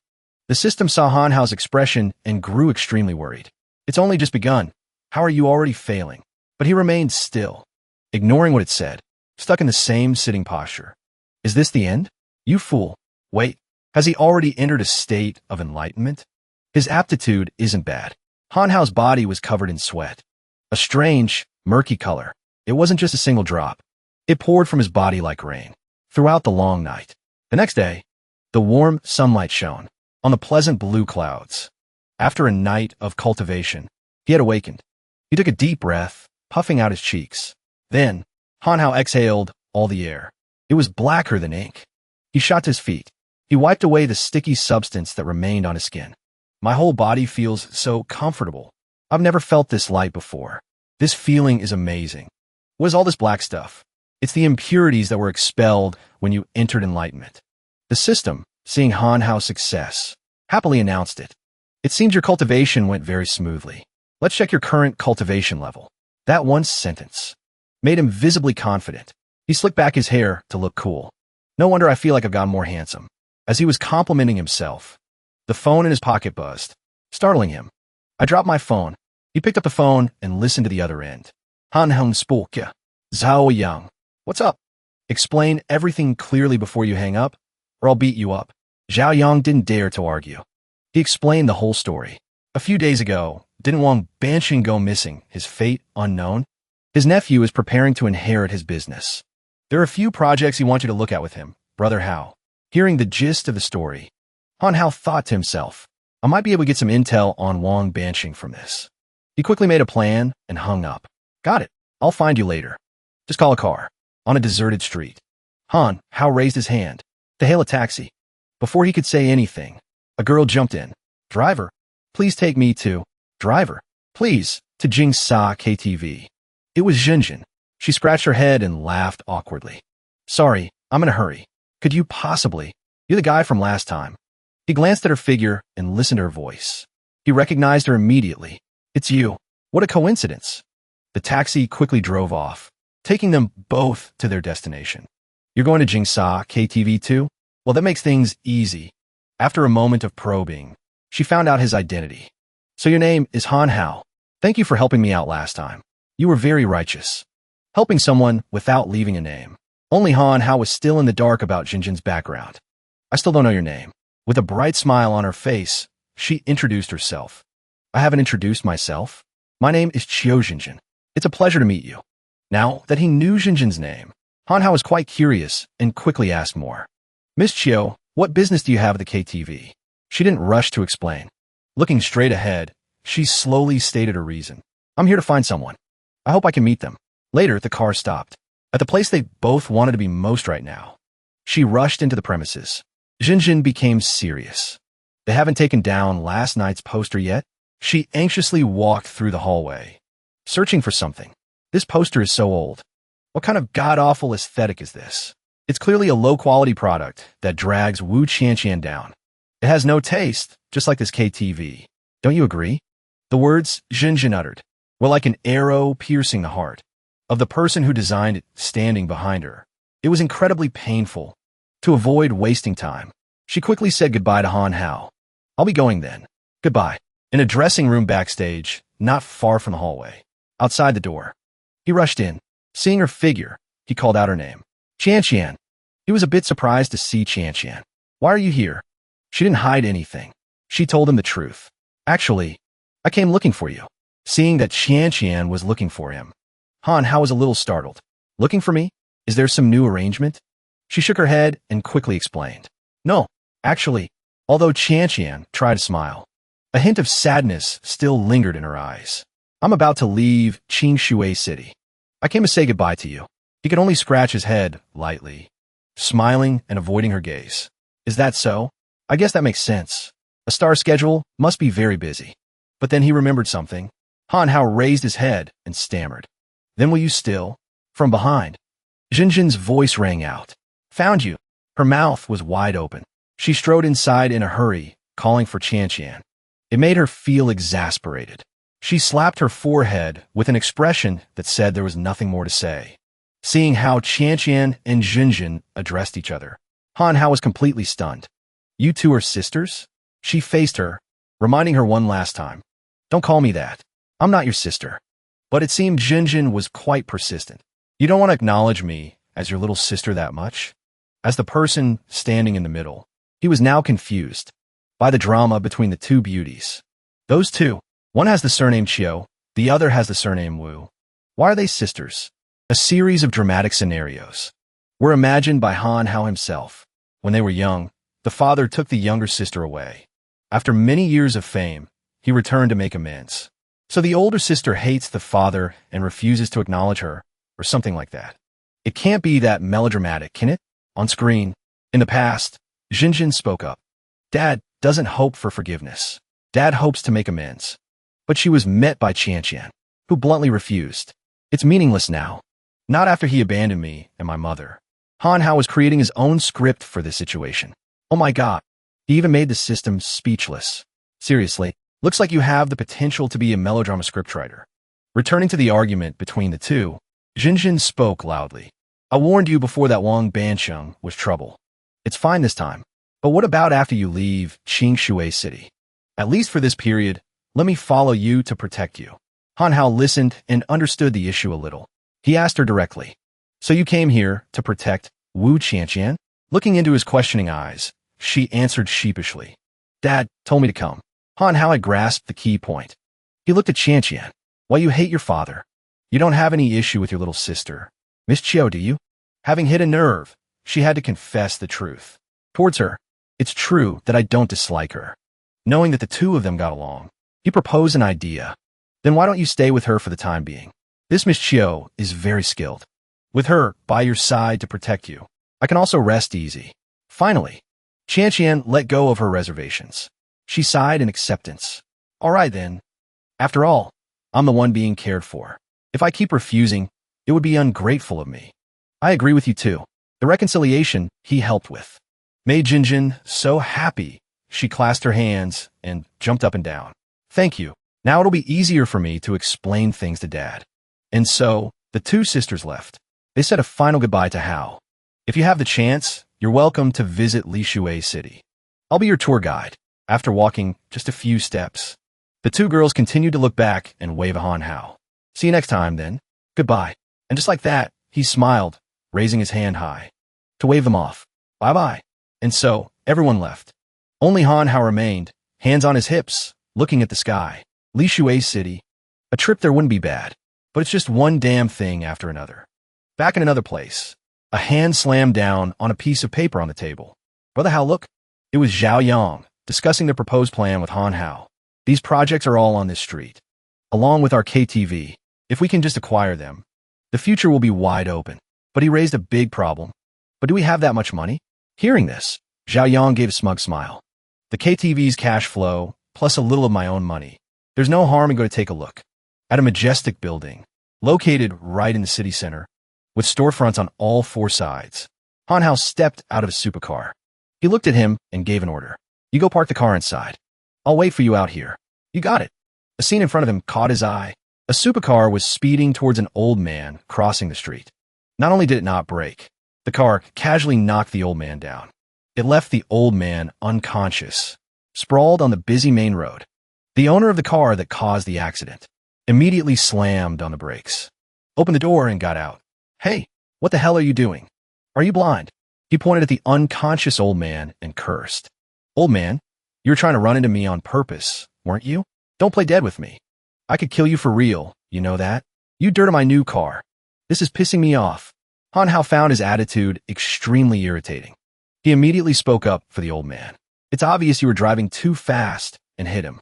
The system saw Han Hao's expression and grew extremely worried. It's only just begun. How are you already failing? But he remained still, ignoring what it said, stuck in the same sitting posture. Is this the end? You fool. Wait, has he already entered a state of enlightenment? His aptitude isn't bad. Han Hao's body was covered in sweat. A strange, murky color. It wasn't just a single drop. It poured from his body like rain, throughout the long night. The next day, the warm sunlight shone on the pleasant blue clouds. After a night of cultivation, he had awakened. He took a deep breath, puffing out his cheeks. Then, Han Hao exhaled all the air. It was blacker than ink. He shot to his feet. He wiped away the sticky substance that remained on his skin. My whole body feels so comfortable. I've never felt this light before. This feeling is amazing. What is all this black stuff? It's the impurities that were expelled when you entered enlightenment. The system, seeing Han Hao's success, happily announced it. It seems your cultivation went very smoothly. Let's check your current cultivation level. That one sentence made him visibly confident. He slicked back his hair to look cool. No wonder I feel like I've gotten more handsome. As he was complimenting himself, the phone in his pocket buzzed, startling him. I dropped my phone. He picked up the phone and listened to the other end. Han Hong spoke. Zhao Yang. What's up? Explain everything clearly before you hang up, or I'll beat you up. Zhao Yang didn't dare to argue. He explained the whole story. A few days ago, didn't Wang Banqing go missing, his fate unknown? His nephew is preparing to inherit his business. There are a few projects he wants you to look at with him, Brother Hao. Hearing the gist of the story, Han Hao thought to himself, I might be able to get some intel on Wang Banqing from this. He quickly made a plan and hung up. Got it. I'll find you later. Just call a car. On a deserted street. Han Hao raised his hand to hail a taxi. Before he could say anything, a girl jumped in. Driver, please take me to... Driver, please, to Jing Sa KTV. It was Jinjin. She scratched her head and laughed awkwardly. Sorry, I'm in a hurry. Could you possibly... You're the guy from last time. He glanced at her figure and listened to her voice. He recognized her immediately. It's you. What a coincidence. The taxi quickly drove off, taking them both to their destination. You're going to Jingsa KTV too? Well, that makes things easy. After a moment of probing, she found out his identity. So your name is Han Hao. Thank you for helping me out last time. You were very righteous. Helping someone without leaving a name. Only Han Hao was still in the dark about Jinjin's background. I still don't know your name. With a bright smile on her face, she introduced herself. I haven't introduced myself. My name is Qiu Jinjin. It's a pleasure to meet you. Now that he knew Jinjin's name, Han Hao was quite curious and quickly asked more. Miss Qiu, what business do you have at the KTV? She didn't rush to explain. Looking straight ahead, she slowly stated her reason. I'm here to find someone. I hope I can meet them. Later, the car stopped. At the place they both wanted to be most right now. She rushed into the premises. Jinjin became serious. They haven't taken down last night's poster yet? She anxiously walked through the hallway, searching for something. This poster is so old. What kind of god-awful aesthetic is this? It's clearly a low-quality product that drags Wu Qianqian down. It has no taste, just like this KTV. Don't you agree? The words Jinjin uttered were like an arrow piercing the heart of the person who designed it standing behind her. It was incredibly painful. To avoid wasting time, she quickly said goodbye to Han Hao. I'll be going then. Goodbye. In a dressing room backstage, not far from the hallway. Outside the door. He rushed in. Seeing her figure, he called out her name. Qianqian. He was a bit surprised to see Qianqian. Why are you here? She didn't hide anything. She told him the truth. Actually, I came looking for you. Seeing that Qianqian was looking for him, Han Hao was a little startled. Looking for me? Is there some new arrangement? She shook her head and quickly explained. No, actually, although Qianqian tried to smile, a hint of sadness still lingered in her eyes. I'm about to leave Qingshui City. I came to say goodbye to you. He could only scratch his head lightly, smiling and avoiding her gaze. Is that so? I guess that makes sense. A star schedule must be very busy. But then he remembered something. Han Hao raised his head and stammered. Then will you still? From behind. Jinjin's voice rang out. Found you. Her mouth was wide open. She strode inside in a hurry, calling for Qianqian. It made her feel exasperated. She slapped her forehead with an expression that said there was nothing more to say. Seeing how Qianqian and Jinjin addressed each other, Han Hao was completely stunned. You two are sisters? She faced her, reminding her one last time. Don't call me that. I'm not your sister. But it seemed Jinjin was quite persistent. You don't want to acknowledge me as your little sister that much? As the person standing in the middle, he was now confused by the drama between the two beauties. Those two, one has the surname Qiu, the other has the surname Wu. Why are they sisters? A series of dramatic scenarios were imagined by Han Hao himself. When they were young, the father took the younger sister away. After many years of fame, he returned to make amends. So the older sister hates the father and refuses to acknowledge her, or something like that. It can't be that melodramatic, can it? On screen, in the past, Jinjin spoke up. Dad doesn't hope for forgiveness. Dad hopes to make amends. But she was met by Qianqian, who bluntly refused. It's meaningless now. Not after he abandoned me and my mother. Han Hao was creating his own script for this situation. Oh my god. He even made the system speechless. Seriously, looks like you have the potential to be a melodrama scriptwriter. Returning to the argument between the two, Jinjin spoke loudly. I warned you before that Wang Bansheng was trouble. It's fine this time. But what about after you leave Qingshui City? At least for this period, let me follow you to protect you. Han Hao listened and understood the issue a little. He asked her directly. So you came here to protect Wu Qianqian? Looking into his questioning eyes, she answered sheepishly. Dad told me to come. Han Hao had grasped the key point. He looked at Qianqian. Why you hate your father? You don't have any issue with your little sister. Miss Chiu, do you? Having hit a nerve, she had to confess the truth. Towards her, it's true that I don't dislike her. Knowing that the two of them got along, he proposed an idea. Then why don't you stay with her for the time being? This Miss Chiu is very skilled. With her by your side to protect you, I can also rest easy. Finally, Qianqian let go of her reservations. She sighed in acceptance. All right then. After all, I'm the one being cared for. If I keep refusing, it would be ungrateful of me. I agree with you too. The reconciliation he helped with made Jinjin so happy, she clasped her hands and jumped up and down. Thank you. Now it'll be easier for me to explain things to Dad. And so, the two sisters left. They said a final goodbye to Hao. If you have the chance, you're welcome to visit Lishui City. I'll be your tour guide. After walking just a few steps, the two girls continued to look back and wave at Han Hao. See you next time, then. Goodbye. And just like that, he smiled, raising his hand high to wave them off. Bye-bye. And so, everyone left. Only Han Hao remained, hands on his hips, looking at the sky. Lishui City. A trip there wouldn't be bad, but it's just one damn thing after another. Back in another place, a hand slammed down on a piece of paper on the table. Brother Hao, look. It was Zhao Yang, discussing the proposed plan with Han Hao. These projects are all on this street. Along with our KTV, if we can just acquire them, the future will be wide open. But he raised a big problem. But do we have that much money? Hearing this, Zhao Yang gave a smug smile. The KTV's cash flow, plus a little of my own money. There's no harm in going to take a look. At a majestic building, located right in the city center, with storefronts on all four sides. Han Hao stepped out of his supercar. He looked at him and gave an order. You go park the car inside. I'll wait for you out here. You got it. A scene in front of him caught his eye. A supercar was speeding towards an old man crossing the street. Not only did it not brake, the car casually knocked the old man down. It left the old man unconscious, sprawled on the busy main road. The owner of the car that caused the accident immediately slammed on the brakes, opened the door and got out. Hey, what the hell are you doing? Are you blind? He pointed at the unconscious old man and cursed. Old man, you were trying to run into me on purpose, weren't you? Don't play dead with me. I could kill you for real, you know that? You dirted my new car. This is pissing me off. Han Hao found his attitude extremely irritating. He immediately spoke up for the old man. It's obvious you were driving too fast and hit him.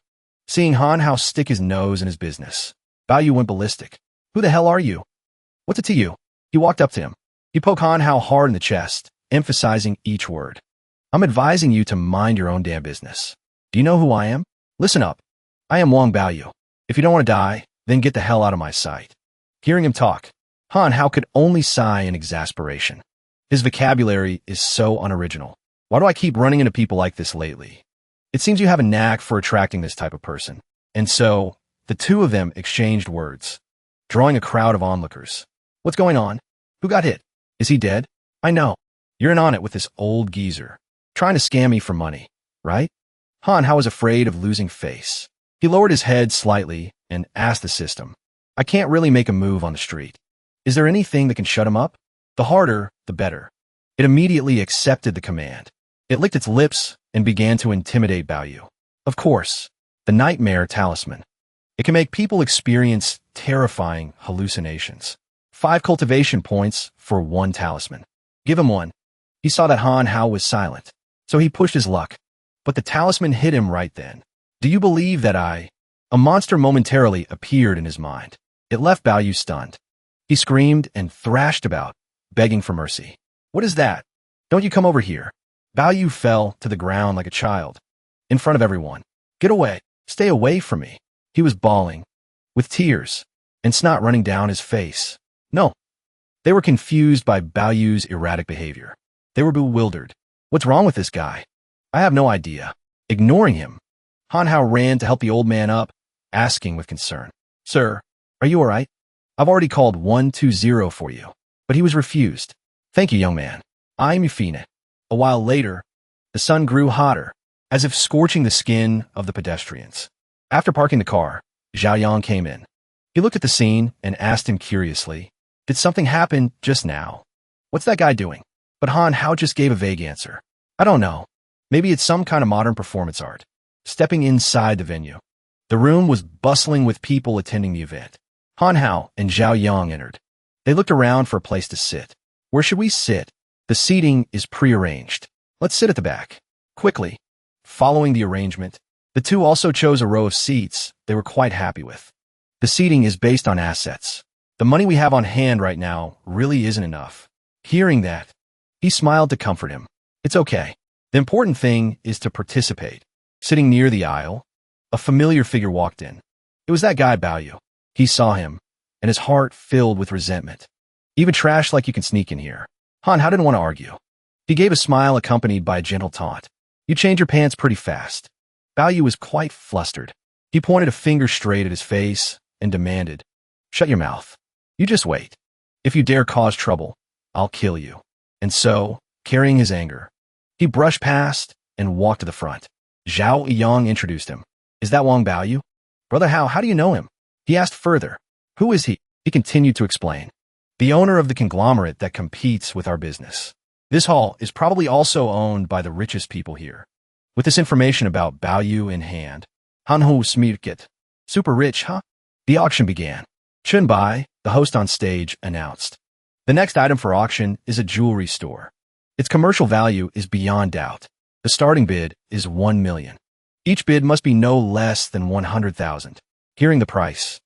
Seeing Han Hao stick his nose in his business, Bao Yu went ballistic. Who the hell are you? What's it to you? He walked up to him. He poked Han Hao hard in the chest, emphasizing each word. I'm advising you to mind your own damn business. Do you know who I am? Listen up. I am Wang Baoyu. If you don't want to die, then get the hell out of my sight. Hearing him talk, Han Hao could only sigh in exasperation. His vocabulary is so unoriginal. Why do I keep running into people like this lately? It seems you have a knack for attracting this type of person. And so, the two of them exchanged words, drawing a crowd of onlookers. What's going on? Who got hit? Is he dead? I know. You're in on it with this old geezer. Trying to scam me for money, right? Han Hao was afraid of losing face. He lowered his head slightly and asked the system. I can't really make a move on the street. Is there anything that can shut him up? The harder, the better. It immediately accepted the command. It licked its lips and began to intimidate Baoyu. Of course, the nightmare talisman. It can make people experience terrifying hallucinations. 5 cultivation points for 1 talisman. Give him 1. He saw that Han Hao was silent, so he pushed his luck. But the talisman hit him right then. Do you believe that A monster momentarily appeared in his mind. It left Baoyu stunned. He screamed and thrashed about, begging for mercy. What is that? Don't you come over here. Baoyu fell to the ground like a child, in front of everyone. Get away. Stay away from me. He was bawling, with tears and snot running down his face. No. They were confused by Baoyu's erratic behavior. They were bewildered. What's wrong with this guy? I have no idea. Ignoring him, Han Hao ran to help the old man up, asking with concern, Sir, are you all right? I've already called 120 for you. But he was refused. Thank you, young man. I'm Yufina. A while later, the sun grew hotter, as if scorching the skin of the pedestrians. After parking the car, Zhao Yang came in. He looked at the scene and asked him curiously, Did something happen just now? What's that guy doing? But Han Hao just gave a vague answer. I don't know. Maybe it's some kind of modern performance art. Stepping inside the venue. The room was bustling with people attending the event. Han Hao and Zhao Yang entered. They looked around for a place to sit. Where should we sit? The seating is prearranged. Let's sit at the back. Quickly. Following the arrangement, the two also chose a row of seats they were quite happy with. The seating is based on assets. The money we have on hand right now really isn't enough. Hearing that, he smiled to comfort him. It's okay. The important thing is to participate. Sitting near the aisle, a familiar figure walked in. It was that guy Baoyu. He saw him, and his heart filled with resentment. Even trash like you can sneak in here. Han Hao didn't want to argue. He gave a smile accompanied by a gentle taunt. You change your pants pretty fast. Baoyu was quite flustered. He pointed a finger straight at his face and demanded, Shut your mouth. You just wait. If you dare cause trouble, I'll kill you. And so, carrying his anger, he brushed past and walked to the front. Zhao Yang introduced him. Is that Wang Baoyu? Brother Hao, how do you know him? He asked further. Who is he? He continued to explain. The owner of the conglomerate that competes with our business. This hall is probably also owned by the richest people here. With this information about Baoyu in hand, Han Hao smirked. Super rich, huh? The auction began. Chun Bai, the host on stage, announced. The next item for auction is a jewelry store. Its commercial value is beyond doubt. The starting bid is 1 million. Each bid must be no less than 100,000. Hearing the price,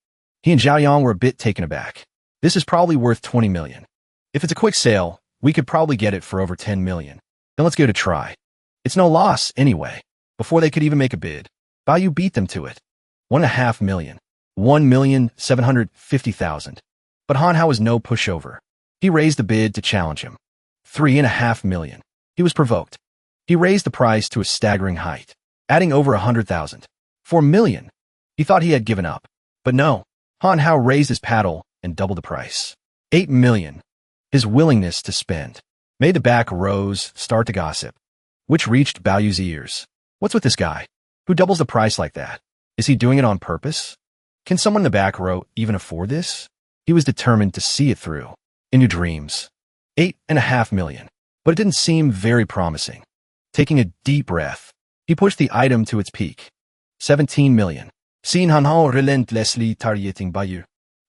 he and Zhao Yang were a bit taken aback. This is probably worth 20 million. If it's a quick sale, we could probably get it for over 10 million. Then let's give it a try. It's no loss, anyway. Before they could even make a bid, Baoyu beat them to it. 1.5 million. 1,750,000. But Han Hao was no pushover. He raised the bid to challenge him. 3.5 million. He was provoked. He raised the price to a staggering height, adding over 100,000. 4 million. He thought he had given up. But no. Han Hao raised his paddle and doubled the price. 8 million. His willingness to spend made the back rows start to gossip, which reached Baoyu's ears. What's with this guy? Who doubles the price like that? Is he doing it on purpose? Can someone in the back row even afford this? He was determined to see it through. Into dreams. 8.5 million. But it didn't seem very promising. Taking a deep breath, he pushed the item to its peak. 17 million. Seeing Han Hao relentlessly targeting Baoyu,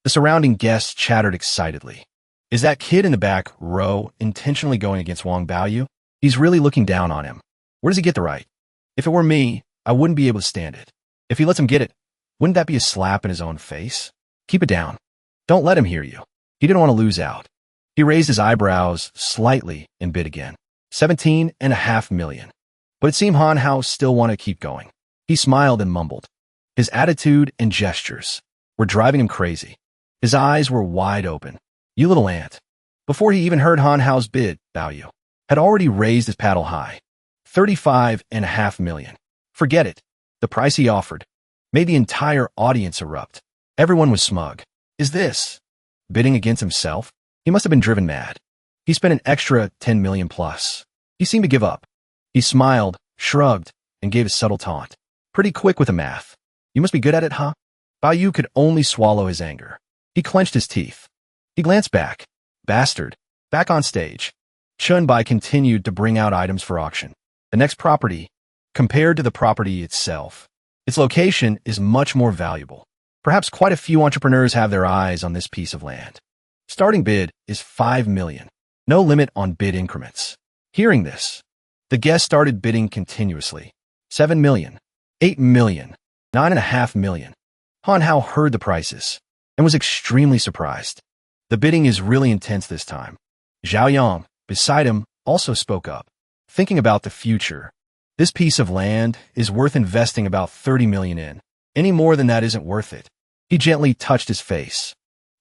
the surrounding guests chattered excitedly. Is that kid in the back row intentionally going against Wang Baoyu? He's really looking down on him. Where does he get the right? If it were me, I wouldn't be able to stand it. If he lets him get it, wouldn't that be a slap in his own face? Keep it down. Don't let him hear you. He didn't want to lose out. He raised his eyebrows slightly and bid again. 17.5 million. But it seemed Han Hao still wanted to keep going. He smiled and mumbled. His attitude and gestures were driving him crazy. His eyes were wide open. You little ant. Before he even heard Han Hao's bid, Baoyu had already raised his paddle high. 35.5 million. Forget it. The price he offered made the entire audience erupt. Everyone was smug. Is this bidding against himself? He must have been driven mad. He spent an extra 10 million plus. He seemed to give up. He smiled, shrugged, and gave a subtle taunt. Pretty quick with the math. You must be good at it, huh? Baoyu could only swallow his anger. He clenched his teeth. He glanced back. Bastard. Back on stage. Chun Bai continued to bring out items for auction. The next property, compared to the property itself, its location is much more valuable. Perhaps quite a few entrepreneurs have their eyes on this piece of land. Starting bid is 5 million. No limit on bid increments. Hearing this, the guests started bidding continuously. 7 million. 8 million. 9.5 million. Han Hao heard the prices and was extremely surprised. The bidding is really intense this time. Zhao Yang, beside him, also spoke up. Thinking about the future, this piece of land is worth investing about 30 million in. Any more than that isn't worth it. He gently touched his face.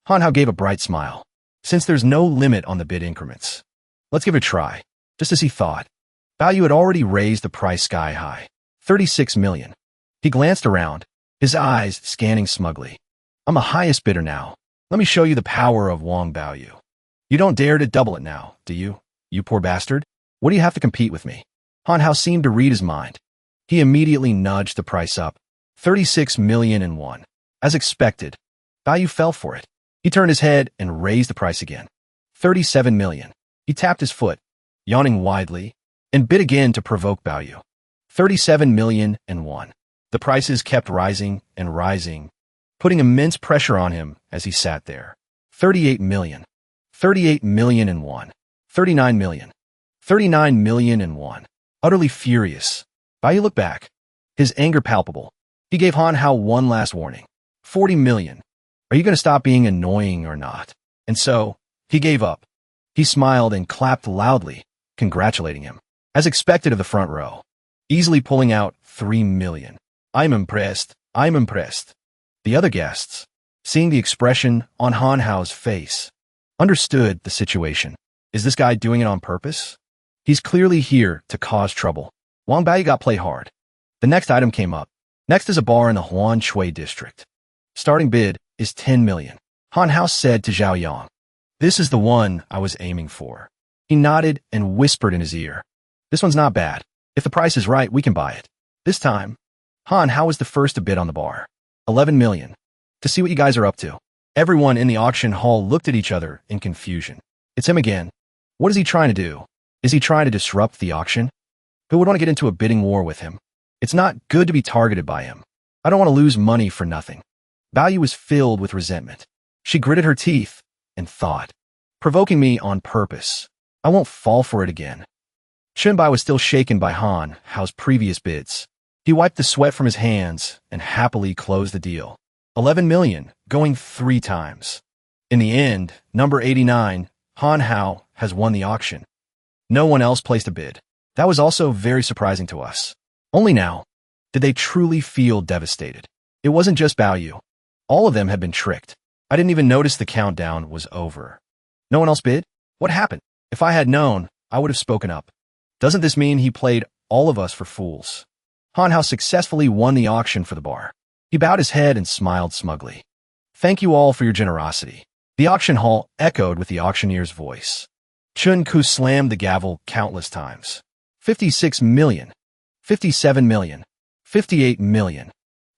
Han Hao gave a bright smile. since there's no limit on the bid increments. Let's give it a try. Just as he thought, value had already raised the price sky high. 36 million. He glanced around, his eyes scanning smugly. I'm the highest bidder now. Let me show you the power of Wong Baoyu. You don't dare to double it now, do you? You poor bastard. What do you have to compete with me? Han Hao seemed to read his mind. He immediately nudged the price up. 36 million and one. As expected, value fell for it. He turned his head and raised the price again. 37 million. He tapped his foot, yawning widely, and bid again to provoke value. 37 million and one. The prices kept rising and rising, putting immense pressure on him as he sat there. 38 million. 38 million and one. 39 million. 39 million and one. Utterly furious, Baoyu looked back, his anger palpable. He gave Han Hao one last warning. 40 million. Are you going to stop being annoying or not? And so, he gave up. He smiled and clapped loudly, congratulating him, as expected of the front row, easily pulling out 3 million. I'm impressed. I'm impressed. The other guests, seeing the expression on Han Hao's face, understood the situation. Is this guy doing it on purpose? He's clearly here to cause trouble. Wang Baoyu got played hard. The next item came up. Next is a bar in the Huan Shui district. Starting bid is 10 million. Han Hao said to Zhao Yang, "This is the one I was aiming for." He nodded and whispered in his ear, "This one's not bad. If the price is right, we can buy it." This time, Han Hao was the first to bid on the bar. 11 million. To see what you guys are up to. Everyone in the auction hall looked at each other in confusion. It's him again. What is he trying to do? Is he trying to disrupt the auction? Who would want to get into a bidding war with him? It's not good to be targeted by him. I don't want to lose money for nothing. Baoyu was filled with resentment. She gritted her teeth and thought, provoking me on purpose. I won't fall for it again. Chunbai was still shaken by Han Hao's previous bids. He wiped the sweat from his hands and happily closed the deal. 11 million, going 3 times. In the end, number 89, Han Hao, has won the auction. No one else placed a bid. That was also very surprising to us. Only now did they truly feel devastated. It wasn't just Baoyu. All of them had been tricked. I didn't even notice the countdown was over. No one else bid? What happened? If I had known, I would have spoken up. Doesn't this mean he played all of us for fools? Han Hao successfully won the auction for the bar. He bowed his head and smiled smugly. Thank you all for your generosity. The auction hall echoed with the auctioneer's voice. Chun Ku slammed the gavel countless times. 56 million. 57 million. 58 million.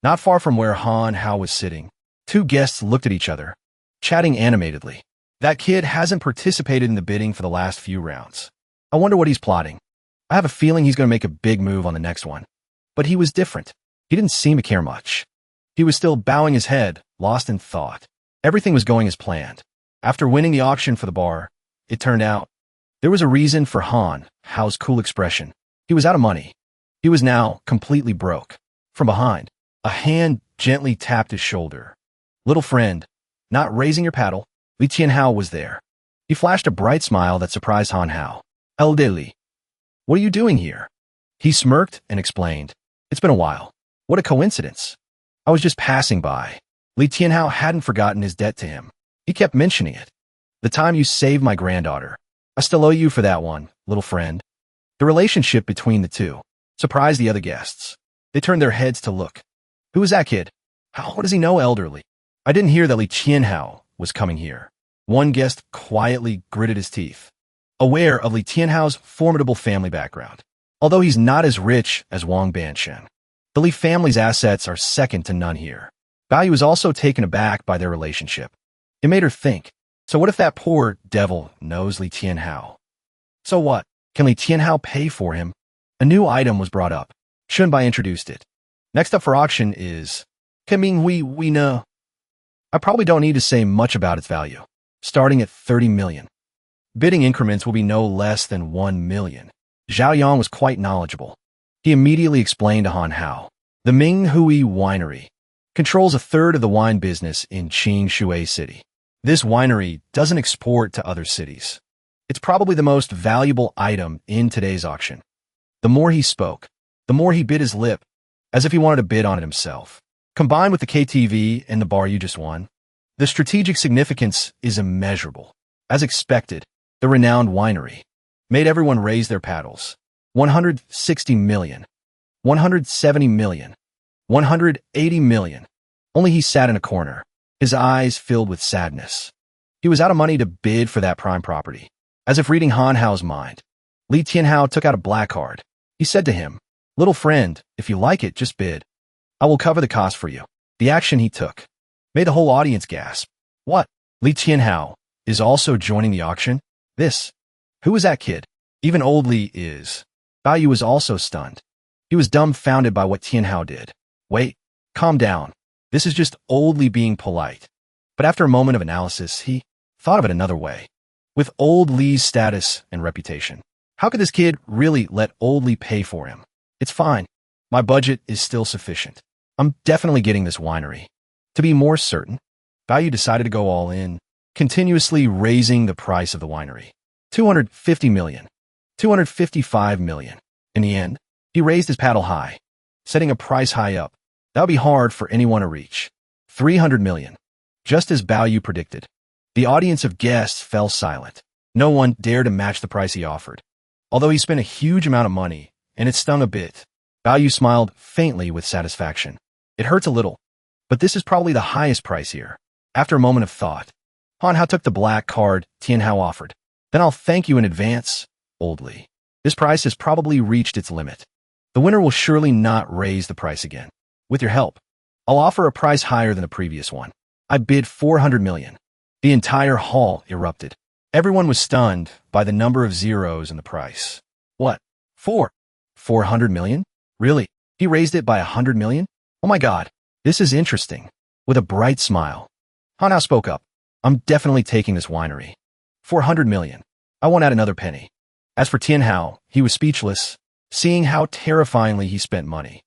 Not far from where Han Hao was sitting, 2 guests looked at each other, chatting animatedly. That kid hasn't participated in the bidding for the last few rounds. I wonder what he's plotting. I have a feeling he's going to make a big move on the next one. But he was different. He didn't seem to care much. He was still bowing his head, lost in thought. Everything was going as planned. After winning the auction for the bar, it turned out there was a reason for Han Hao's cool expression. He was out of money. He was now completely broke. From behind, a hand gently tapped his shoulder. Little friend, not raising your paddle, Li Tianhao was there. He flashed a bright smile that surprised Han Hao. Elderly, what are you doing here? He smirked and explained. It's been a while. What a coincidence. I was just passing by. Li Tianhao hadn't forgotten his debt to him. He kept mentioning it. The time you saved my granddaughter. I still owe you for that one, little friend. The relationship between the two surprised the other guests. They turned their heads to look. Who is that kid? How does he know elderly? I didn't hear that Li Tianhao was coming here. One guest quietly gritted his teeth, aware of Li Tianhao's formidable family background. Although he's not as rich as Wang Banshan, the Li family's assets are second to none here. Baoyu was also taken aback by their relationship. It made her think, so what if that poor devil knows Li Tianhao? So what? Can Li Tianhao pay for him? A new item was brought up. Chunbai introduced it. Next up for auction is we know. I probably don't need to say much about its value. Starting at 30 million. Bidding increments will be no less than 1 million. Zhao Yang was quite knowledgeable. He immediately explained to Han Hao. The Minghui Winery controls a third of the wine business in Qing City. This winery doesn't export to other cities. It's probably the most valuable item in today's auction. The more he spoke, the more he bit his lip, as if he wanted to bid on it himself. Combined with the KTV and the bar you just won, the strategic significance is immeasurable. As expected, the renowned winery made everyone raise their paddles. 160 million. 170 million. 180 million. Only he sat in a corner, his eyes filled with sadness. He was out of money to bid for that prime property. As if reading Han Hao's mind, Li Tianhao took out a black card. He said to him, "Little friend, if you like it, just bid. I will cover the cost for you." The action he took made the whole audience gasp. What? Li Tianhao is also joining the auction? This? Who is that kid? Even old Li is. Bao Yu was also stunned. He was dumbfounded by what Tianhao did. Wait, calm down. This is just old Li being polite. But after a moment of analysis, he thought of it another way. With old Li's status and reputation, how could this kid really let old Li pay for him? It's fine. My budget is still sufficient. I'm definitely getting this winery. To be more certain, Bao Yu decided to go all in, continuously raising the price of the winery. 250 million. 255 million. In the end, he raised his paddle high, setting a price high up. That would be hard for anyone to reach. 300 million. Just as Bao Yu predicted, the audience of guests fell silent. No one dared to match the price he offered. Although he spent a huge amount of money, and it stung a bit, Bao Yu smiled faintly with satisfaction. It hurts a little, but this is probably the highest price here. After a moment of thought, Han Hao took the black card Tianhao offered. Then I'll thank you in advance, old Li. This price has probably reached its limit. The winner will surely not raise the price again. With your help, I'll offer a price higher than the previous one. I bid 400 million. The entire hall erupted. Everyone was stunned by the number of zeros in the price. What? 400 million? Really? He raised it by 100 million? Oh my god, this is interesting. With a bright smile, Han Hao spoke up. I'm definitely taking this winery. 400 million. I won't add another penny. As for Tianhao, he was speechless, seeing how terrifyingly he spent money.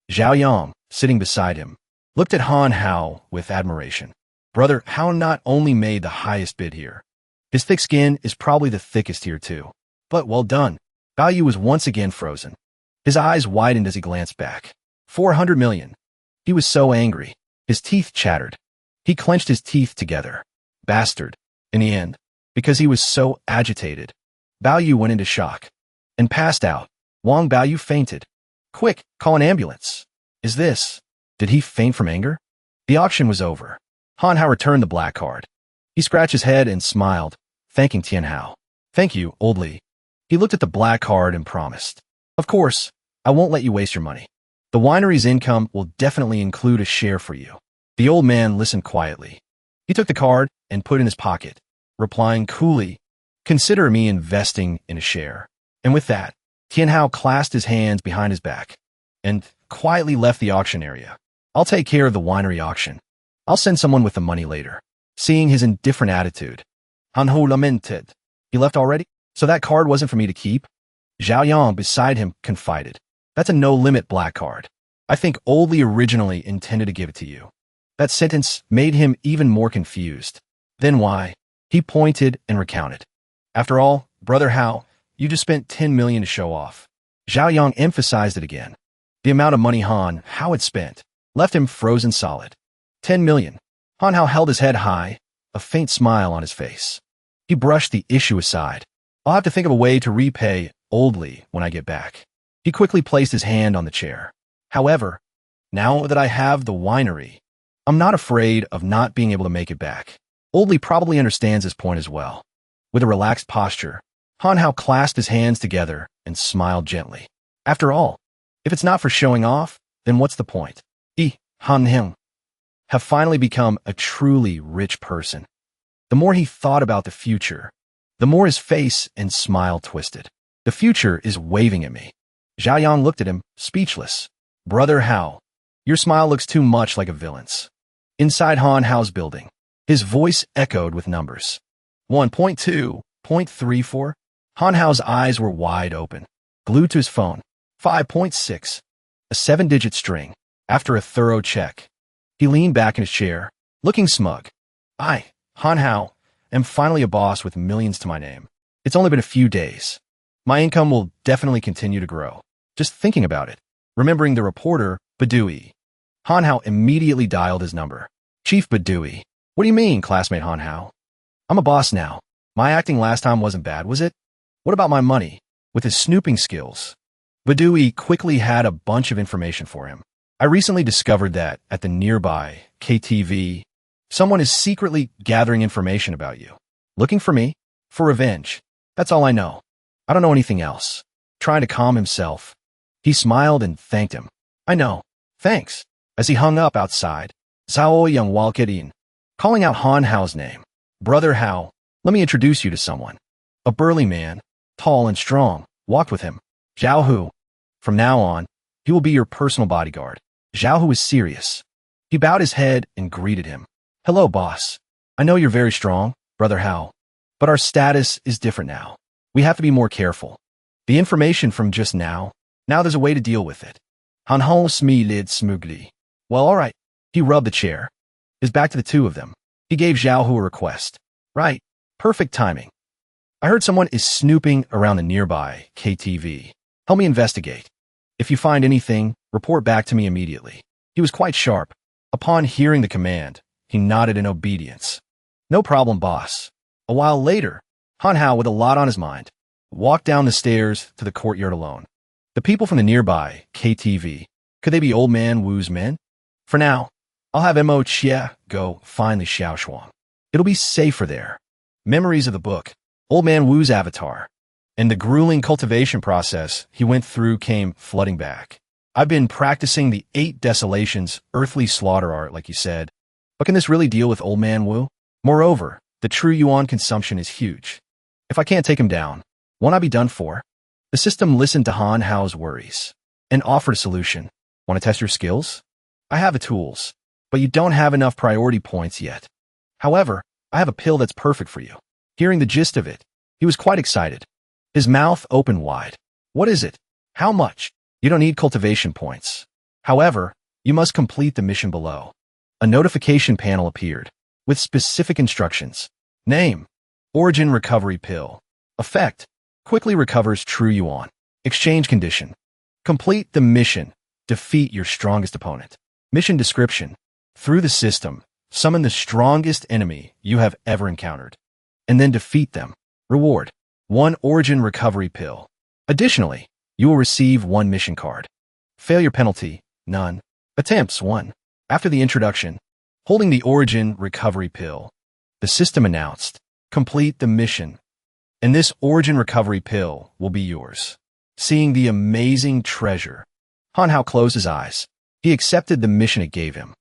Zhao Yang, sitting beside him, looked at Han Hao with admiration. Brother Hao not only made the highest bid here, his thick skin is probably the thickest here too. But well done. Bao Yu was once again frozen. His eyes widened as he glanced back. 400 million. He was so angry. His teeth chattered. He clenched his teeth together. Bastard. In the end, because he was so agitated, Bao Yu went into shock and passed out. Wang Bao Yu fainted. Quick, call an ambulance. Is this? Did he faint from anger? The auction was over. Han Hao returned the black card. He scratched his head and smiled, thanking Tianhao. Thank you, old Li. He looked at the black card and promised. Of course, I won't let you waste your money. The winery's income will definitely include a share for you. The old man listened quietly. He took the card and put it in his pocket, replying coolly, consider me investing in a share. And with that, Tianhao clasped his hands behind his back and quietly left the auction area. I'll take care of the winery auction. I'll send someone with the money later. Seeing his indifferent attitude, Han Hao lamented. He left already? So that card wasn't for me to keep? Zhao Yang beside him confided. That's a no-limit black card. I think old Li originally intended to give it to you. That sentence made him even more confused. Then why? He pointed and recounted. After all, Brother Hao, you just spent 10 million to show off. Zhao Yang emphasized it again. The amount of money Han Hao had spent left him frozen solid. 10 million. Han Hao held his head high, a faint smile on his face. He brushed the issue aside. I'll have to think of a way to repay old Li when I get back. He quickly placed his hand on the chair. However, now that I have the winery, I'm not afraid of not being able to make it back. Old Li probably understands this point as well. With a relaxed posture, Han Hao clasped his hands together and smiled gently. After all, if it's not for showing off, then what's the point? Han Hao have finally become a truly rich person. The more he thought about the future, the more his face and smile twisted. The future is waving at me. Zhao Yang looked at him, speechless. Brother Hao, your smile looks too much like a villain's. Inside Han Hao's building, his voice echoed with numbers. 1.2, 0.34. Han Hao's eyes were wide open, glued to his phone. 5.6, a 7-digit string. After a thorough check, he leaned back in his chair, looking smug. I, Han Hao, am finally a boss with millions to my name. It's only been a few days. My income will definitely continue to grow. Just thinking about it. Remembering the reporter, Badui. Han Hao immediately dialed his number. Chief Badui. What do you mean, classmate Han Hao? I'm a boss now. My acting last time wasn't bad, was it? What about my money? With his snooping skills, Badui quickly had a bunch of information for him. I recently discovered that at the nearby KTV, someone is secretly gathering information about you. Looking for me? For revenge. That's all I know. I don't know anything else. Trying to calm himself, he smiled and thanked him. I know. Thanks. As he hung up outside, Zhao Yang walked in, calling out Han Hao's name. Brother Hao, let me introduce you to someone. A burly man, tall and strong, walked with him. Zhao Hu. From now on, he will be your personal bodyguard. Zhao Hu was serious. He bowed his head and greeted him. Hello, boss. I know you're very strong, Brother Hao, but our status is different now. We have to be more careful. The information from just now there's a way to deal with it. Han Hao smiled smugly. Well, all right. He rubbed the chair. His back to the two of them. He gave Zhao Hu a request. Right. Perfect timing. I heard someone is snooping around the nearby KTV. Help me investigate. If you find anything, report back to me immediately. He was quite sharp. Upon hearing the command, he nodded in obedience. No problem, boss. A while later, Han Hao, with a lot on his mind, walked down the stairs to the courtyard alone. The people from the nearby KTV, could they be Old Man Wu's men? For now, I'll have Mo Jia go find the Xiao Shuang. It'll be safer there. Memories of the book, Old Man Wu's avatar, and the grueling cultivation process he went through came flooding back. I've been practicing the 8 desolations earthly slaughter art, like you said, but can this really deal with Old Man Wu? Moreover, the true yuan consumption is huge. If I can't take him down, won't I be done for? The system listened to Han Hao's worries and offered a solution. Want to test your skills? I have the tools, but you don't have enough priority points yet. However, I have a pill that's perfect for you. Hearing the gist of it, he was quite excited. His mouth opened wide. What is it? How much? You don't need cultivation points. However, you must complete the mission below. A notification panel appeared with specific instructions. Name: Origin Recovery Pill. Effect: quickly recovers true yuan. Exchange condition: complete the mission. Defeat your strongest opponent. Mission description: through the system, summon the strongest enemy you have ever encountered, and then defeat them. Reward: 1 Origin Recovery Pill. Additionally, you will receive 1 mission card. Failure penalty: none. Attempts: 1. After the introduction, holding the Origin Recovery Pill, the system announced, complete the mission, and this Origin Recovery Pill will be yours. Seeing the amazing treasure, Han Hao closed his eyes. He accepted the mission it gave him.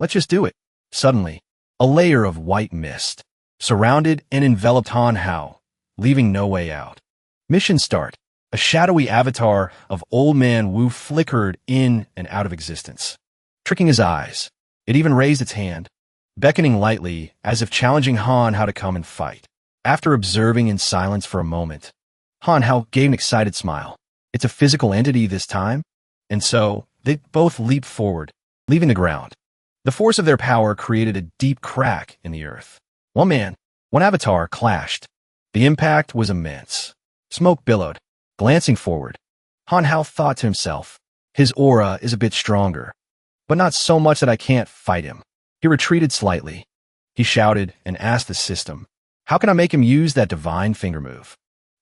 Let's just do it. Suddenly, a layer of white mist surrounded and enveloped Han Hao, leaving no way out. Mission start. A shadowy avatar of Old Man Wu flickered in and out of existence, tricking his eyes. It even raised its hand, beckoning lightly as if challenging Han Hao to come and fight. After observing in silence for a moment, Han Hao gave an excited smile. It's a physical entity this time, and so they both leaped forward, leaving the ground. The force of their power created a deep crack in the earth. One man, one avatar clashed. The impact was immense. Smoke billowed. Glancing forward, Han Hao thought to himself, his aura is a bit stronger, but not so much that I can't fight him. He retreated slightly. He shouted and asked the system, how can I make him use that divine finger move?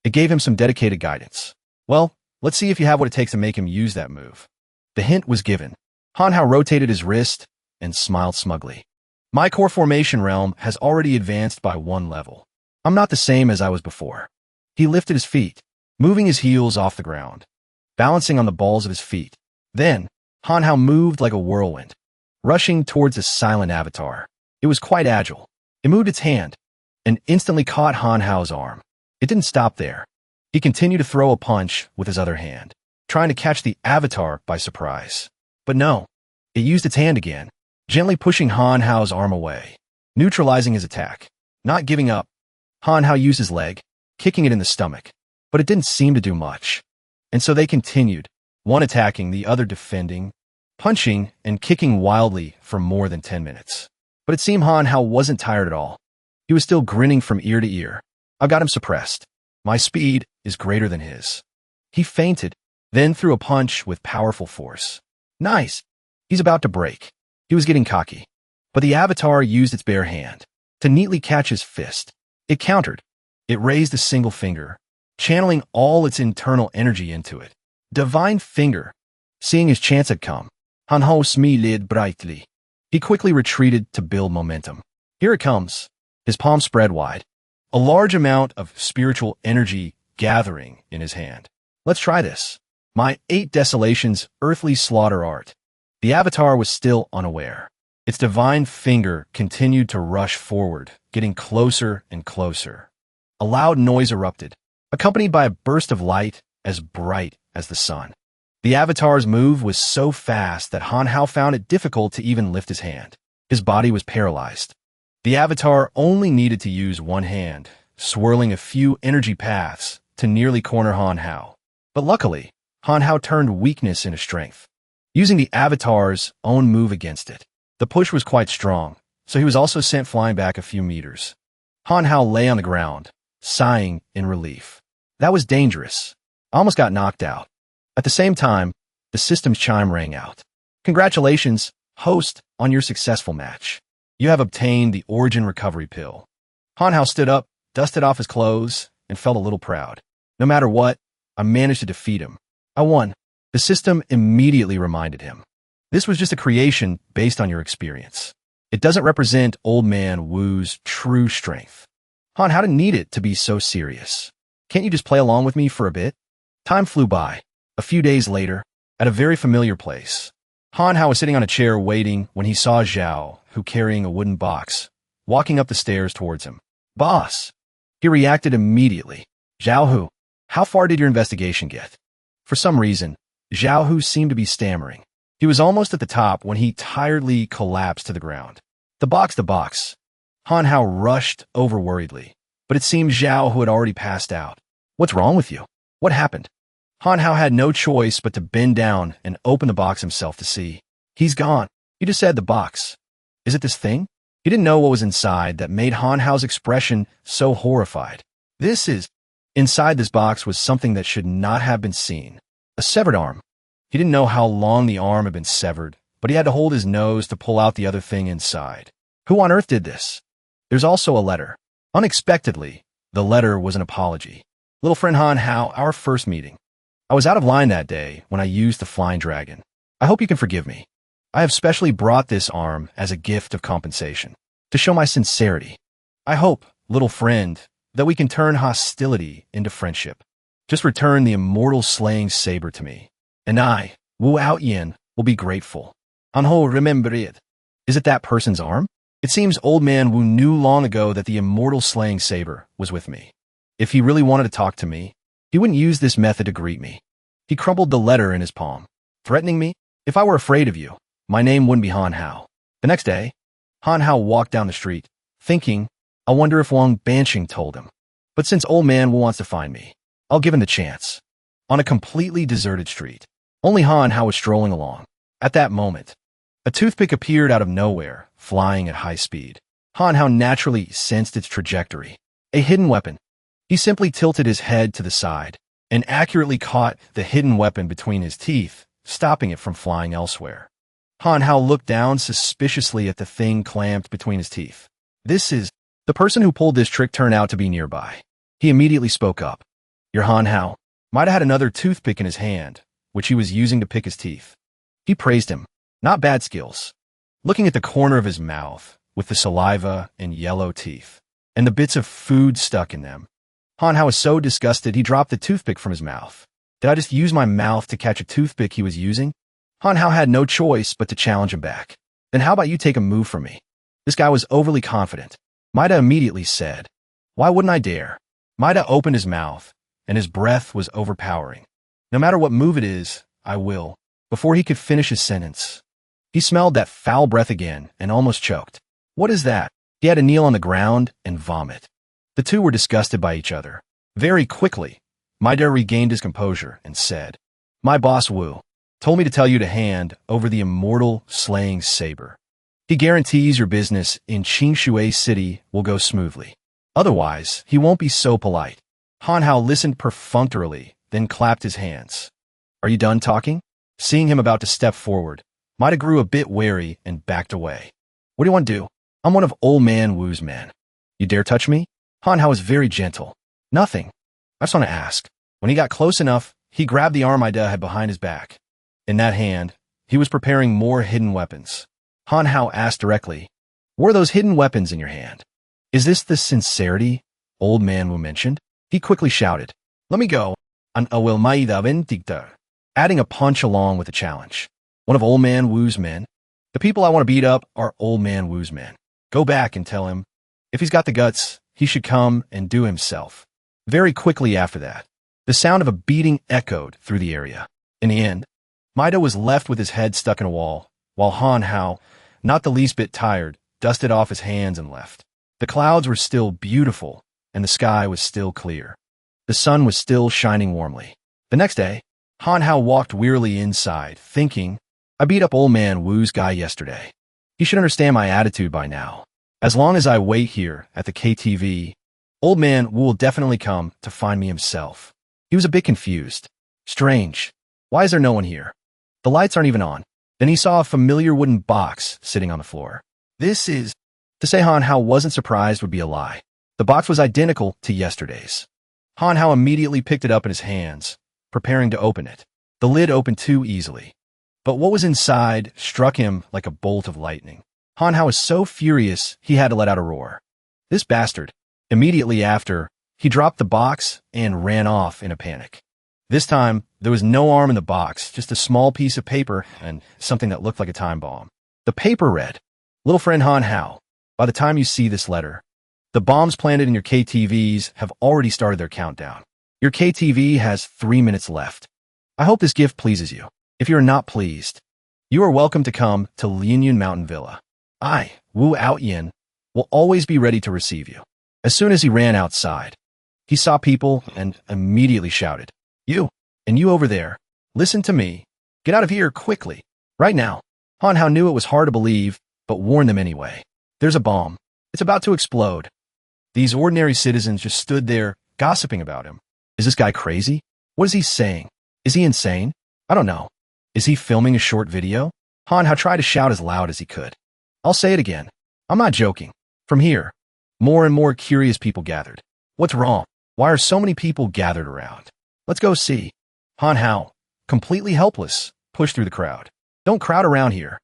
It gave him some dedicated guidance. Well, let's see if you have what it takes to make him use that move. The hint was given. Han Hao rotated his wrist and smiled smugly. My core formation realm has already advanced by 1 level. I'm not the same as I was before. He lifted his feet, moving his heels off the ground, balancing on the balls of his feet. Then, Han Hao moved like a whirlwind, rushing towards a silent avatar. It was quite agile. It moved its hand and instantly caught Han Hao's arm. It didn't stop there. He continued to throw a punch with his other hand, trying to catch the avatar by surprise. But no, it used its hand again, gently pushing Han Hao's arm away, neutralizing his attack. Not giving up, Han Hao used his leg, kicking it in the stomach. But it didn't seem to do much. And so they continued, one attacking, the other defending, punching and kicking wildly for more than 10 minutes. But it seemed Han Hao wasn't tired at all. He was still grinning from ear to ear. I got him suppressed. My speed is greater than his. He fainted, then threw a punch with powerful force. Nice. He's about to break. He was getting cocky. But the avatar used its bare hand to neatly catch his fist. It countered. It raised a single finger, channeling all its internal energy into it. Divine finger. Seeing his chance had come, Hanho smiled brightly. He quickly retreated to build momentum. Here it comes. His palm spread wide, a large amount of spiritual energy gathering in his hand. Let's try this. My 8 desolations earthly slaughter art. The avatar was still unaware. Its divine finger continued to rush forward, getting closer and closer. A loud noise erupted, accompanied by a burst of light as bright as the sun. The avatar's move was so fast that Hanhao found it difficult to even lift his hand. His body was paralyzed. The avatar only needed to use one hand, swirling a few energy paths to nearly corner Hanhao. But luckily, Hanhao turned weakness into strength, using the avatar's own move against it. The push was quite strong, so he was also sent flying back a few meters. Hanhao lay on the ground, sighing in relief. That was dangerous. I almost got knocked out. At the same time, the system's chime rang out. Congratulations, host, on your successful match. You have obtained the Origin Recovery Pill. Hanhao stood up, dusted off his clothes, and felt a little proud. No matter what, I managed to defeat him. I won. The system immediately reminded him. This was just a creation based on your experience. It doesn't represent Old Man Wu's true strength. Han, how did need it to be so serious? Can't you just play along with me for a bit? Time flew by. A few days later, at a very familiar place, Hanhao was sitting on a chair waiting when he saw Zhao, who carrying a wooden box, walking up the stairs towards him. Boss! He reacted immediately. Zhao Hu, how far did your investigation get? For some reason, Zhao Hu seemed to be stammering. He was almost at the top when he tiredly collapsed to the ground. The box. Hanhao rushed over worriedly, but it seemed Zhao Hu had already passed out. What's wrong with you? What happened? Hanhao had no choice but to bend down and open the box himself to see. He's gone. You just said the box. Is it this thing? He didn't know what was inside that made Hanhao's expression so horrified. Inside this box was something that should not have been seen. A severed arm. He didn't know how long the arm had been severed, but he had to hold his nose to pull out the other thing inside. Who on earth did this? There's also a letter. Unexpectedly, the letter was an apology. Little friend Hanhao, our first meeting. I was out of line that day when I used the flying dragon. I hope you can forgive me. I have specially brought this arm as a gift of compensation, to show my sincerity. I hope, little friend, that we can turn hostility into friendship. Just return the immortal slaying saber to me, and I, Wu Outyin, will be grateful. Hanho, remember it. Is it that person's arm? It seems Old Man Wu knew long ago that the immortal slaying saber was with me. If he really wanted to talk to me, he wouldn't use this method to greet me. He crumpled the letter in his palm, threatening me. If I were afraid of you, my name wouldn't be Hanhao. The next day, Hanhao walked down the street, thinking, I wonder if Wang Banqing told him. But since Old Man Wu wants to find me, I'll give him the chance. On a completely deserted street, only Hanhao was strolling along. At that moment, a toothpick appeared out of nowhere, flying at high speed. Hanhao naturally sensed its trajectory. A hidden weapon. He simply tilted his head to the side and accurately caught the hidden weapon between his teeth, stopping it from flying elsewhere. Hanhao looked down suspiciously at the thing clamped between his teeth. The person who pulled this trick turned out to be nearby. He immediately spoke up. Your Hanhao might have had another toothpick in his hand, which he was using to pick his teeth. He praised him. Not bad skills. Looking at the corner of his mouth, with the saliva and yellow teeth, and the bits of food stuck in them, Hanhao was so disgusted he dropped the toothpick from his mouth. Did I just use my mouth to catch a toothpick he was using? Hanhao had no choice but to challenge him back. Then how about you take a move from me? This guy was overly confident. Maida immediately said, why wouldn't I dare? Maida opened his mouth, and his breath was overpowering. No matter what move it is, I will. Before he could finish his sentence, he smelled that foul breath again and almost choked. What is that? He had to kneel on the ground and vomit. The two were disgusted by each other. Very quickly, Maida regained his composure and said, my boss Wu told me to tell you to hand over the immortal slaying saber. He guarantees your business in Qingshui City will go smoothly. Otherwise, he won't be so polite. Hanhao listened perfunctorily, then clapped his hands. Are you done talking? Seeing him about to step forward, Maida grew a bit wary and backed away. What do you want to do? I'm one of Old Man Wu's men. You dare touch me? Hanhao was very gentle. Nothing. I just want to ask. When he got close enough, he grabbed the arm Ida had behind his back. In that hand, he was preparing more hidden weapons. Han Hao asked directly, "What are those hidden weapons in your hand? Is this the sincerity old man Wu mentioned?" He quickly shouted, "Let me go, and I will maida vindicta," adding a punch along with a challenge. One of old man Wu's men. The people I want to beat up are old man Wu's men. Go back and tell him, if he's got the guts, he should come and do himself. Very quickly after that, the sound of a beating echoed through the area. In the end, Maida was left with his head stuck in a wall, while Han Hao, not the least bit tired, dusted off his hands and left. The clouds were still beautiful, and the sky was still clear. The sun was still shining warmly. The next day, Han Hao walked wearily inside, thinking, I beat up old man Wu's guy yesterday. He should understand my attitude by now. As long as I wait here at the KTV, old man Wu will definitely come to find me himself. He was a bit confused. Strange. Why is there no one here? The lights aren't even on. Then he saw a familiar wooden box sitting on the floor. This is... To say Han Hao wasn't surprised would be a lie. The box was identical to yesterday's. Han Hao immediately picked it up in his hands, preparing to open it. The lid opened too easily. But what was inside struck him like a bolt of lightning. Han Hao was so furious he had to let out a roar. This bastard. Immediately after, he dropped the box and ran off in a panic. This time, there was no arm in the box, just a small piece of paper and something that looked like a time bomb. The paper read, Little friend Han Hao, by the time you see this letter, the bombs planted in your KTVs have already started their countdown. Your KTV has 3 minutes left. I hope this gift pleases you. If you are not pleased, you are welcome to come to Lianyun Mountain Villa. I, Wu Outyin, will always be ready to receive you. As soon as he ran outside, he saw people and immediately shouted, You, and you over there, listen to me. Get out of here quickly. Right now. Han Hao knew it was hard to believe, but warned them anyway. There's a bomb. It's about to explode. These ordinary citizens just stood there, gossiping about him. Is this guy crazy? What is he saying? Is he insane? I don't know. Is he filming a short video? Han Hao tried to shout as loud as he could. I'll say it again. I'm not joking. From here, more and more curious people gathered. What's wrong? Why are so many people gathered around? Let's go see. Han Hao, completely helpless, pushed through the crowd. Don't crowd around here.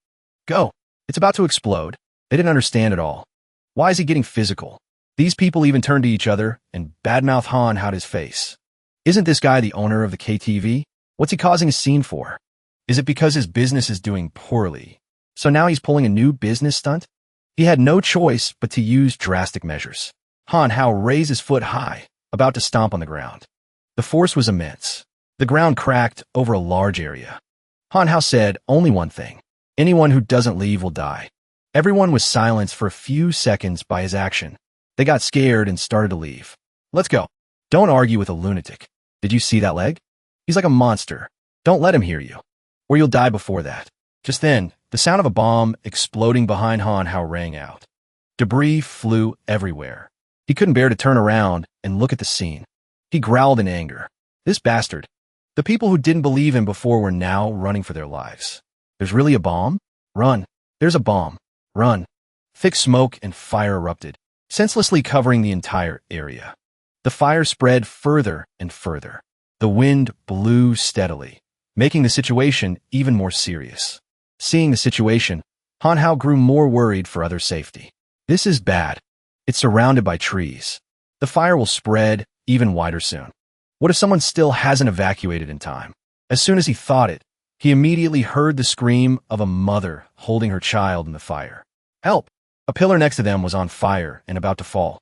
Go. It's about to explode. They didn't understand at all. Why is he getting physical? These people even turned to each other and badmouthed Han Hao to his face. Isn't this guy the owner of the KTV? What's he causing a scene for? Is it because his business is doing poorly? So now he's pulling a new business stunt? He had no choice but to use drastic measures. Han Hao raised his foot high, about to stomp on the ground. The force was immense. The ground cracked over a large area. Han Hao said only one thing. Anyone who doesn't leave will die. Everyone was silenced for a few seconds by his action. They got scared and started to leave. Let's go. Don't argue with a lunatic. Did you see that leg? He's like a monster. Don't let him hear you, or you'll die before that. Just then, the sound of a bomb exploding behind Han Hao rang out. Debris flew everywhere. He couldn't bear to turn around and look at the scene. He growled in anger. This bastard. The people who didn't believe him before were now running for their lives. There's really a bomb? Run. There's a bomb. Run. Thick smoke and fire erupted, senselessly covering the entire area. The fire spread further and further. The wind blew steadily, making the situation even more serious. Seeing the situation, Han Hao grew more worried for other safety. This is bad. It's surrounded by trees. The fire will spread even wider soon. What if someone still hasn't evacuated in time? As soon as he thought it, he immediately heard the scream of a mother holding her child in the fire. Help! A pillar next to them was on fire and about to fall.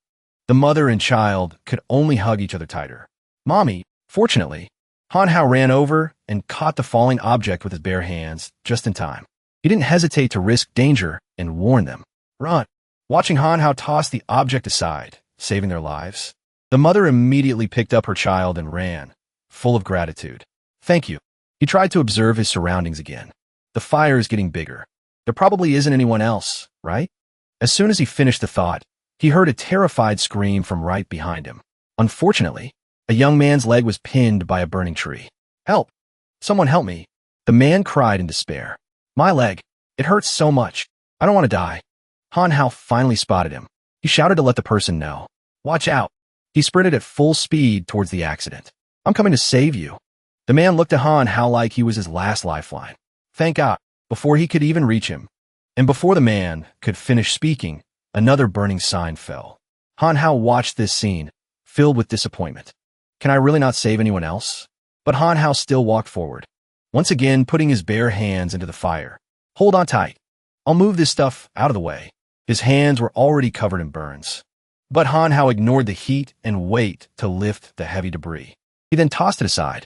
The mother and child could only hug each other tighter. Mommy, fortunately, Han Hao ran over and caught the falling object with his bare hands just in time. He didn't hesitate to risk danger and warn them. Run! Watching Han Hao toss the object aside, saving their lives, the mother immediately picked up her child and ran, full of gratitude. Thank you. He tried to observe his surroundings again. The fire is getting bigger. There probably isn't anyone else, right? As soon as he finished the thought, he heard a terrified scream from right behind him. Unfortunately, a young man's leg was pinned by a burning tree. Help! Someone help me. The man cried in despair. My leg. It hurts so much. I don't want to die. Han Hao finally spotted him. He shouted to let the person know. Watch out. He sprinted at full speed towards the accident. I'm coming to save you. The man looked at Han Hao like he was his last lifeline. Thank God, before he could even reach him, and before the man could finish speaking, another burning sign fell. Han Hao watched this scene, filled with disappointment. Can I really not save anyone else? But Han Hao still walked forward, once again putting his bare hands into the fire. Hold on tight. I'll move this stuff out of the way. His hands were already covered in burns. But Han Hao ignored the heat and weight to lift the heavy debris. He then tossed it aside.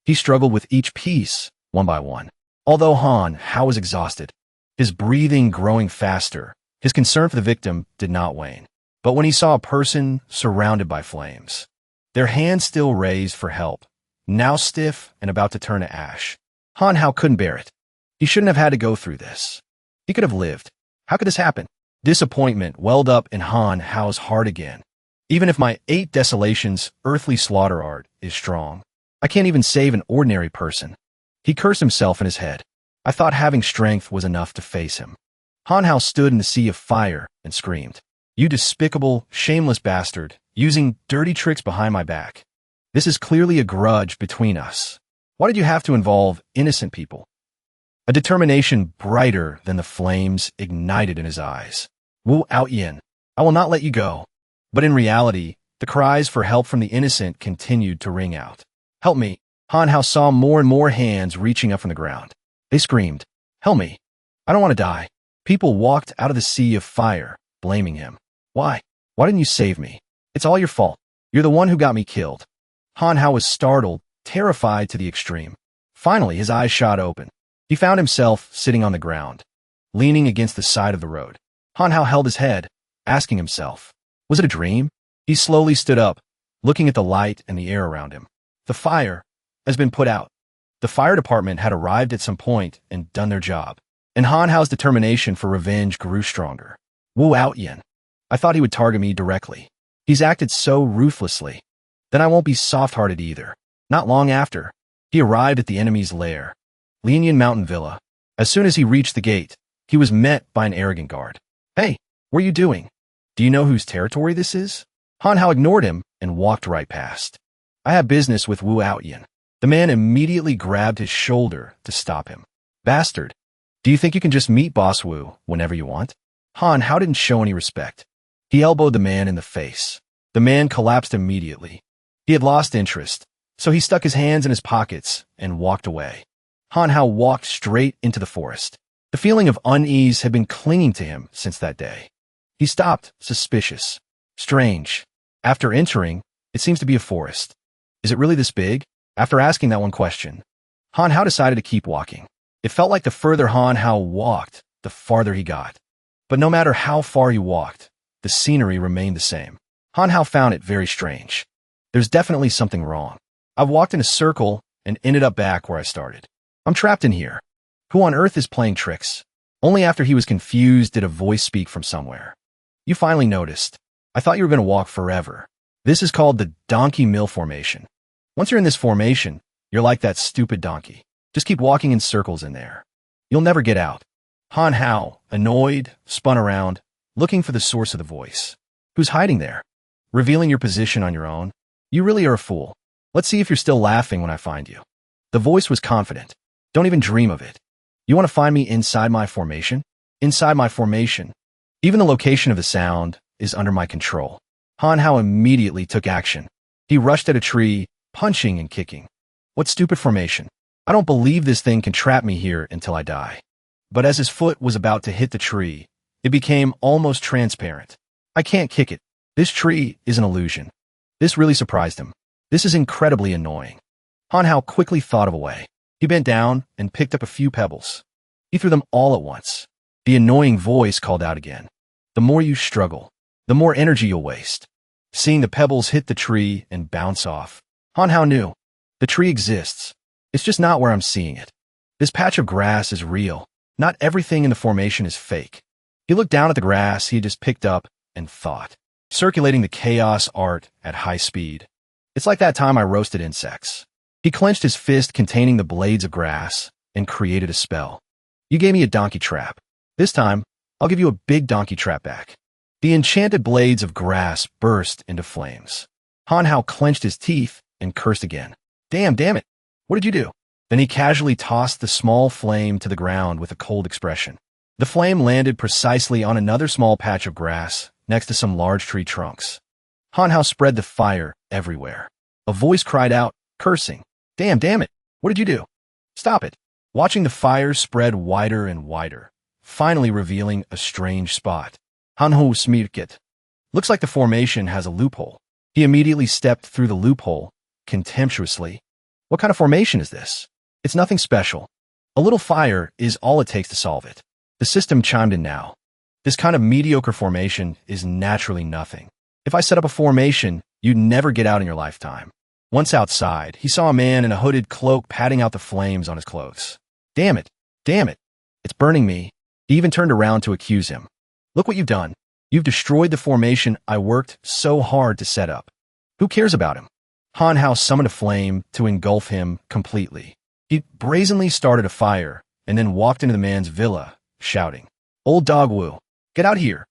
He struggled with each piece, one by one. Although Han Hao was exhausted, his breathing growing faster, his concern for the victim did not wane. But when he saw a person surrounded by flames, their hands still raised for help, now stiff and about to turn to ash, Han Hao couldn't bear it. He shouldn't have had to go through this. He could have lived. How could this happen? Disappointment welled up in Han Hao's heart again. Even if my 8 desolations earthly slaughter art is strong, I can't even save an ordinary person. He cursed himself in his head. I thought having strength was enough to face him. Han Hao stood in the sea of fire and screamed, "You despicable, shameless bastard, using dirty tricks behind my back. This is clearly a grudge between us. Why did you have to involve innocent people?" A determination brighter than the flames ignited in his eyes. "Wu Outyin, I will not let you go." But in reality, the cries for help from the innocent continued to ring out. "Help me." Han Hao saw more and more hands reaching up from the ground. They screamed, "Help me. I don't want to die." People walked out of the sea of fire, blaming him. Why? Why didn't you save me? It's all your fault. You're the one who got me killed." Han Hao was startled, terrified to the extreme. Finally, his eyes shot open. He found himself sitting on the ground, leaning against the side of the road. Han Hao held his head, asking himself, was it a dream? He slowly stood up, looking at the light and the air around him. The fire has been put out. The fire department had arrived at some point and done their job. And Han Hao's determination for revenge grew stronger. Wu Outyin. I thought he would target me directly. He's acted so ruthlessly. Then I won't be soft-hearted either. Not long after, he arrived at the enemy's lair, Lianyan Mountain Villa. As soon as he reached the gate, he was met by an arrogant guard. "Hey, what are you doing? Do you know whose territory this is?" Han Hao ignored him and walked right past. "I have business with Wu Outyin." The man immediately grabbed his shoulder to stop him. "Bastard, do you think you can just meet Boss Wu whenever you want?" Han Hao didn't show any respect. He elbowed the man in the face. The man collapsed immediately. He had lost interest, so he stuck his hands in his pockets and walked away. Han Hao walked straight into the forest. The feeling of unease had been clinging to him since that day. He stopped, suspicious. Strange. After entering, it seems to be a forest. Is it really this big? After asking that one question, Han Hao decided to keep walking. It felt like the further Han Hao walked, the farther he got. But no matter how far he walked, the scenery remained the same. Han Hao found it very strange. There's definitely something wrong. I've walked in a circle and ended up back where I started. I'm trapped in here. Who on earth is playing tricks? Only after he was confused did a voice speak from somewhere. You finally noticed. I thought you were going to walk forever. This is called the donkey mill formation. Once you're in this formation, you're like that stupid donkey. Just keep walking in circles in there. You'll never get out. Han Hao, annoyed, spun around, looking for the source of the voice. Who's hiding there? Revealing your position on your own? You really are a fool. Let's see if you're still laughing when I find you. The voice was confident. Don't even dream of it. You want to find me inside my formation? Inside my formation. Even the location of the sound is under my control. Han Hao immediately took action. He rushed at a tree, punching and kicking. What stupid formation. I don't believe this thing can trap me here until I die. But as his foot was about to hit the tree, it became almost transparent. I can't kick it. This tree is an illusion. This really surprised him. This is incredibly annoying. Han Hao quickly thought of a way. He bent down and picked up a few pebbles. He threw them all at once. The annoying voice called out again. The more you struggle, the more energy you'll waste. Seeing the pebbles hit the tree and bounce off, Han Hao knew. The tree exists. It's just not where I'm seeing it. This patch of grass is real. Not everything in the formation is fake. He looked down at the grass he had just picked up and thought, circulating the chaos art at high speed. It's like that time I roasted insects. He clenched his fist containing the blades of grass and created a spell. You gave me a donkey trap. This time, I'll give you a big donkey trap back. The enchanted blades of grass burst into flames. Han Hao clenched his teeth and cursed again. Damn it. What did you do? Then he casually tossed the small flame to the ground with a cold expression. The flame landed precisely on another small patch of grass next to some large tree trunks. Han Hao spread the fire everywhere. A voice cried out, cursing. Damn it. What did you do? Stop it. Watching the fire spread wider and wider, finally revealing a strange spot. Han Hao smirked. Looks like the formation has a loophole. He immediately stepped through the loophole, contemptuously. What kind of formation is this? It's nothing special. A little fire is all it takes to solve it. The system chimed in now. This kind of mediocre formation is naturally nothing. If I set up a formation, you'd never get out in your lifetime. Once outside, he saw a man in a hooded cloak patting out the flames on his clothes. Damn it. It's burning me. He even turned around to accuse him. Look what you've done. You've destroyed the formation I worked so hard to set up. Who cares about him? Han Hao summoned a flame to engulf him completely. He brazenly started a fire and then walked into the man's villa, shouting, Old dog Wu, get out here.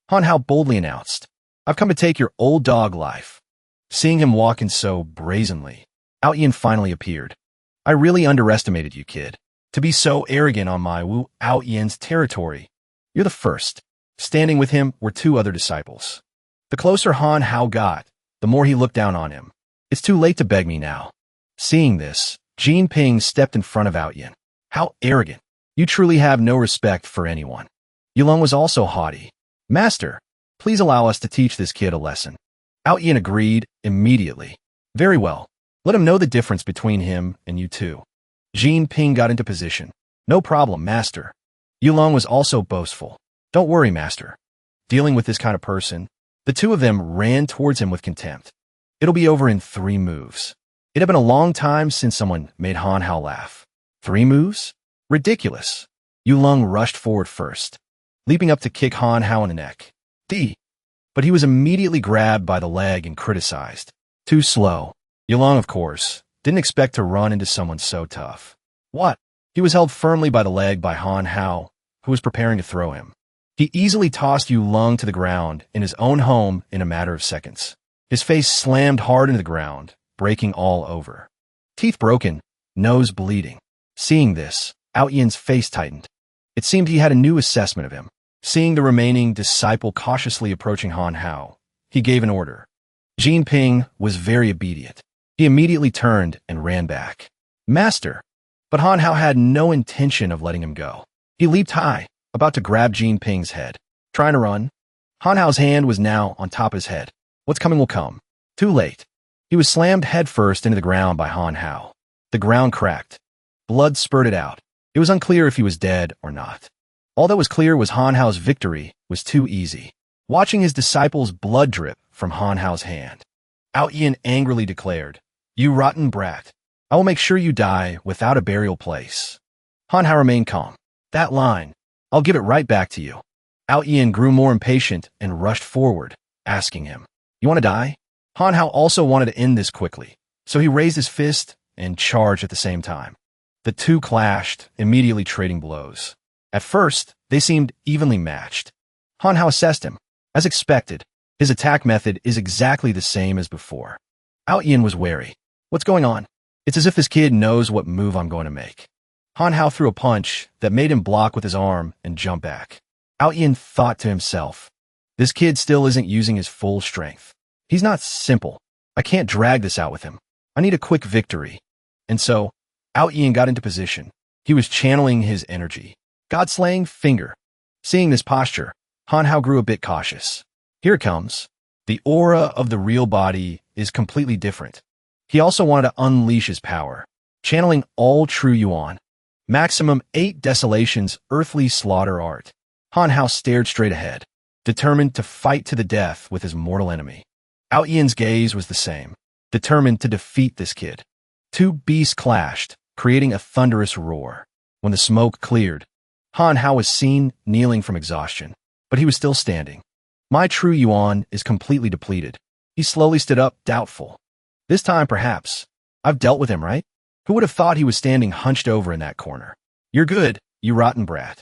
Han Hao boldly announced, I've come to take your old dog life. Seeing him walk in so brazenly, Auntie finally appeared. I really underestimated you, kid. To be so arrogant on my Wu Aotian's territory. You're the first. Standing with him were two other disciples. The closer Han Hao got, the more he looked down on him. It's too late to beg me now. Seeing this, Jin Ping stepped in front of Aotian. How arrogant. You truly have no respect for anyone. Yulong was also haughty. Master, please allow us to teach this kid a lesson. Aotian agreed immediately. Very well. Let him know the difference between him and you two. Jin Ping got into position. No problem, master. Yulong was also boastful. Don't worry, master. Dealing with this kind of person, the two of them ran towards him with contempt. It'll be over in 3 moves. It had been a long time since someone made Han Hao laugh. 3 moves? Ridiculous. Yulong rushed forward first, leaping up to kick Han Hao in the neck. But he was immediately grabbed by the leg and criticized. Too slow. Yulong, of course, didn't expect to run into someone so tough. What? He was held firmly by the leg by Han Hao, who was preparing to throw him. He easily tossed Yulong to the ground in his own home in a matter of seconds. His face slammed hard into the ground, breaking all over. Teeth broken, nose bleeding. Seeing this, Aotian's face tightened. It seemed he had a new assessment of him. Seeing the remaining disciple cautiously approaching Han Hao, he gave an order. Jin Ping was very obedient. He immediately turned and ran back. Master! But Han Hao had no intention of letting him go. He leaped high, about to grab Jin Ping's head. Trying to run? Han Hao's hand was now on top of his head. What's coming will come. Too late. He was slammed headfirst into the ground by Han Hao. The ground cracked. Blood spurted out. It was unclear if he was dead or not. All that was clear was Han Hao's victory was too easy. Watching his disciple's blood drip from Han Hao's hand, Aotian angrily declared, You rotten brat. I will make sure you die without a burial place. Han Hao remained calm. That line, I'll give it right back to you. Aotian grew more impatient and rushed forward, asking him, You want to die? Han Hao also wanted to end this quickly, so he raised his fist and charged at the same time. The two clashed, immediately trading blows. At first, they seemed evenly matched. Han Hao assessed him. As expected, his attack method is exactly the same as before. Aotian was wary. What's going on? It's as if this kid knows what move I'm going to make. Han Hao threw a punch that made him block with his arm and jump back. Aotian thought to himself, this kid still isn't using his full strength. He's not simple. I can't drag this out with him. I need a quick victory. And so, Aotian got into position. He was channeling his energy. God-slaying finger. Seeing this posture, Han Hao grew a bit cautious. Here it comes. The aura of the real body is completely different. He also wanted to unleash his power, channeling all true Yuan. Maximum 8 desolations earthly slaughter art. Han Hao stared straight ahead, determined to fight to the death with his mortal enemy. Aotian's gaze was the same, determined to defeat this kid. Two beasts clashed, creating a thunderous roar. When the smoke cleared, Han Hao was seen kneeling from exhaustion, but he was still standing. My true Yuan is completely depleted. He slowly stood up, doubtful. This time, perhaps. I've dealt with him, right? Who would have thought he was standing hunched over in that corner? You're good, you rotten brat.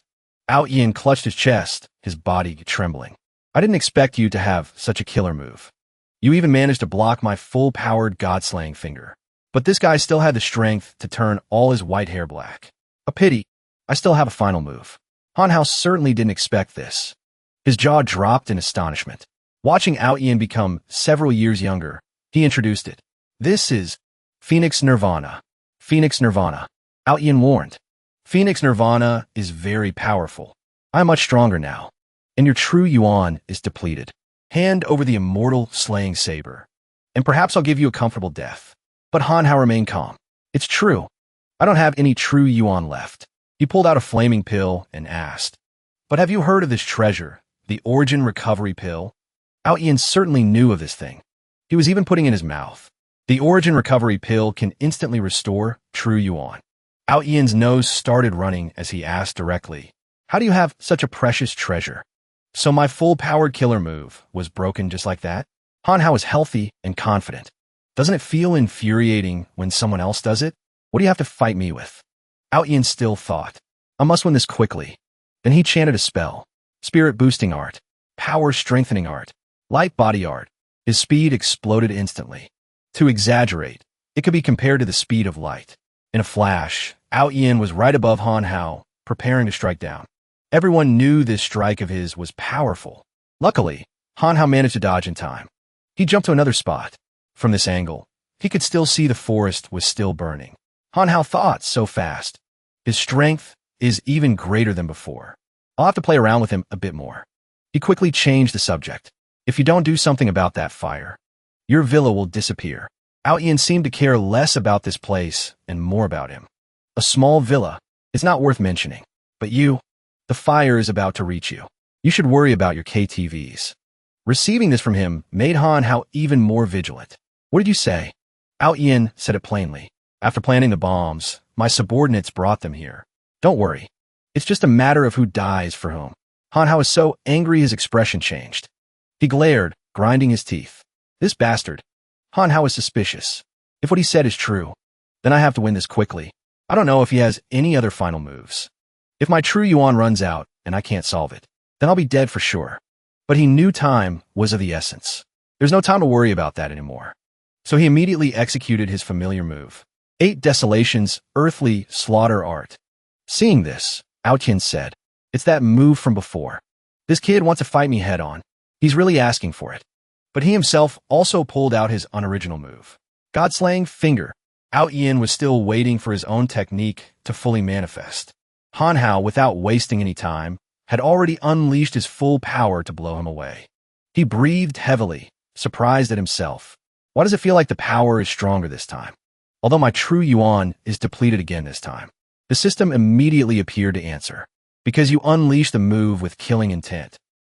Aotian clutched his chest, his body trembling. I didn't expect you to have such a killer move. You even managed to block my full-powered god-slaying finger. But this guy still had the strength to turn all his white hair black. A pity. I still have a final move. Hanhao certainly didn't expect this. His jaw dropped in astonishment. Watching Aoyan become several years younger, he introduced it. This is Phoenix Nirvana. Phoenix Nirvana. Aoyan warned. Phoenix Nirvana is very powerful. I'm much stronger now. And your true yuan is depleted. Hand over the immortal slaying saber. And perhaps I'll give you a comfortable death. But Hanhao remained calm. It's true. I don't have any true yuan left. He pulled out a flaming pill and asked, but have you heard of this treasure, the origin recovery pill? Aoyan certainly knew of this thing. He was even putting it in his mouth. The origin recovery pill can instantly restore true yuan. Aoyan's nose started running as he asked directly, how do you have such a precious treasure? So my full-powered killer move was broken just like that? Hanhao is healthy and confident. Doesn't it feel infuriating when someone else does it? What do you have to fight me with? Aoyan still thought, I must win this quickly. Then he chanted a spell. Spirit boosting art. Power strengthening art. Light body art. His speed exploded instantly. To exaggerate, it could be compared to the speed of light. In a flash, Aoyan was right above Hanhao, preparing to strike down. Everyone knew this strike of his was powerful. Luckily, Hanhao managed to dodge in time. He jumped to another spot. From this angle, he could still see the forest was still burning. Hanhao thought so fast. His strength is even greater than before. I'll have to play around with him a bit more. He quickly changed the subject. If you don't do something about that fire, your villa will disappear. Aoyan seemed to care less about this place and more about him. A small villa is not worth mentioning. But you, the fire is about to reach you. You should worry about your KTVs. Receiving this from him made Hanhao even more vigilant. What did you say? Aoyan said it plainly. After planting the bombs, my subordinates brought them here. Don't worry. It's just a matter of who dies for whom. Hanhao was so angry his expression changed. He glared, grinding his teeth. This bastard. Hanhao was suspicious. If what he said is true, then I have to win this quickly. I don't know if he has any other final moves. If my true yuan runs out and I can't solve it, then I'll be dead for sure. But he knew time was of the essence. There's no time to worry about that anymore. So he immediately executed his familiar move. 8 Desolations, Earthly Slaughter Art. Seeing this, Aoyan said, it's that move from before. This kid wants to fight me head on. He's really asking for it. But he himself also pulled out his unoriginal move. God-slaying finger. Aoyan was still waiting for his own technique to fully manifest. Hanhao, without wasting any time, had already unleashed his full power to blow him away. He breathed heavily, surprised at himself. Why does it feel like the power is stronger this time? Although my true yuan is depleted again this time. The system immediately appeared to answer. Because you unleashed the move with killing intent.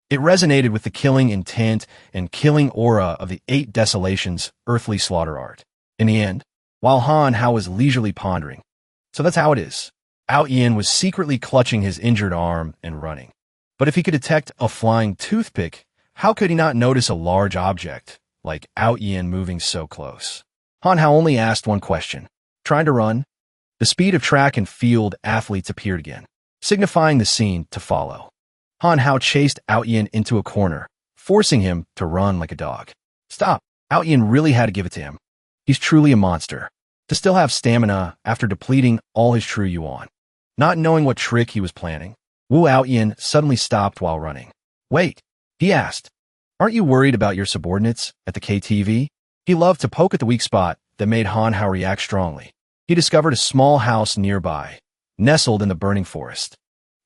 It resonated with the killing intent and killing aura of the 8 Desolations Earthly Slaughter Art. In the end, while Hanhao was leisurely pondering. So that's how it is. Aoyan was secretly clutching his injured arm and running. But if he could detect a flying toothpick, how could he not notice a large object, like Aoyan moving so close? Hanhao only asked one question. Trying to run? The speed of track and field athletes appeared again, signifying the scene to follow. Hanhao chased Aoyan into a corner, forcing him to run like a dog. Stop! Aoyan really had to give it to him. He's truly a monster. To still have stamina after depleting all his true yuan. Not knowing what trick he was planning, Wu Aoyan suddenly stopped while running. Wait, he asked. Aren't you worried about your subordinates at the KTV? He loved to poke at the weak spot that made Hanhao react strongly. He discovered a small house nearby, nestled in the burning forest.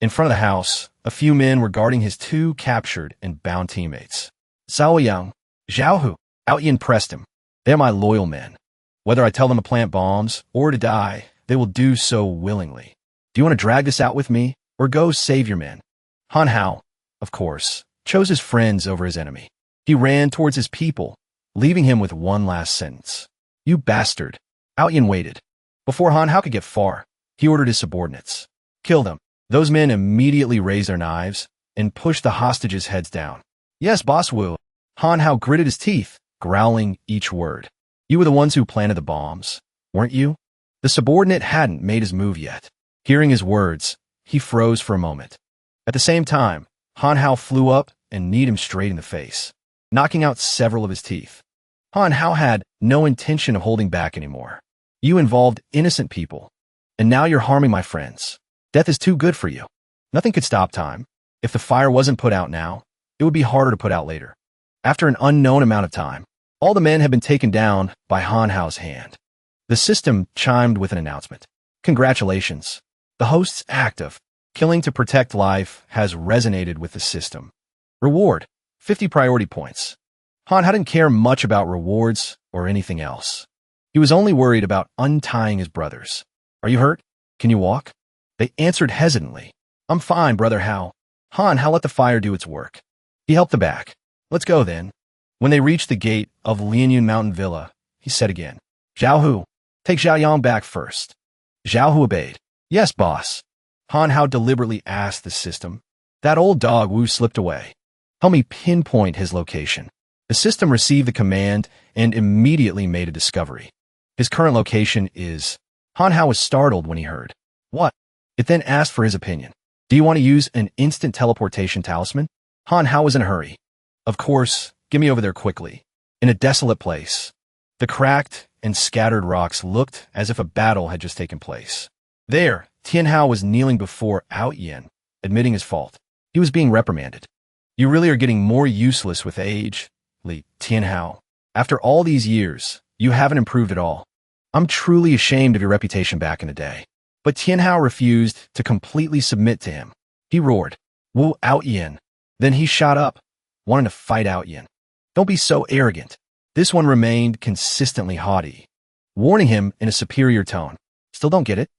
In front of the house, a few men were guarding his 2 captured and bound teammates. Saoyang, Zhaohu, Aoyan pressed him. They're my loyal men. Whether I tell them to plant bombs or to die, they will do so willingly. Do you want to drag this out with me, or go save your men? Hanhao, of course, chose his friends over his enemy. He ran towards his people, leaving him with one last sentence. You bastard. Aoyan waited. Before Hanhao could get far, he ordered his subordinates. Kill them. Those men immediately raised their knives and pushed the hostages' heads down. Yes, Boss Wu. Hanhao gritted his teeth, growling each word. You were the ones who planted the bombs, weren't you? The subordinate hadn't made his move yet. Hearing his words, he froze for a moment. At the same time, Hanhao flew up and kneed him straight in the face, knocking out several of his teeth. Han Hao had no intention of holding back anymore. You involved innocent people, and now you're harming my friends. Death is too good for you. Nothing could stop time. If the fire wasn't put out now, it would be harder to put out later. After an unknown amount of time, all the men had been taken down by Han Hao's hand. The system chimed with an announcement. Congratulations. The host's act of killing to protect life has resonated with the system. Reward, 50 priority points. Han didn't care much about rewards or anything else. He was only worried about untying his brothers. Are you hurt? Can you walk? They answered hesitantly. I'm fine, Brother Hao. Han Hao let the fire do its work. He helped the back. Let's go then. When they reached the gate of Lianyun Mountain Villa, he said again, Zhao Hu, take Zhao Yang back first. Zhao Hu obeyed. Yes, boss. Han Hao deliberately asked the system. That old dog Wu slipped away. Help me pinpoint his location. The system received the command and immediately made a discovery. His current location is... Han Hao was startled when he heard. What? It then asked for his opinion. Do you want to use an instant teleportation talisman? Han Hao was in a hurry. Of course, get me over there quickly. In a desolate place. The cracked and scattered rocks looked as if a battle had just taken place. There, Tian Hao was kneeling before Ao Yin, admitting his fault. He was being reprimanded. You really are getting more useless with age, Li Tian Hao. After all these years, you haven't improved at all. I'm truly ashamed of your reputation back in the day. But Tian Hao refused to completely submit to him. He roared, Wu Ao Yin. Then he shot up, wanting to fight Ao Yin. Don't be so arrogant. This one remained consistently haughty, warning him in a superior tone. Still don't get it?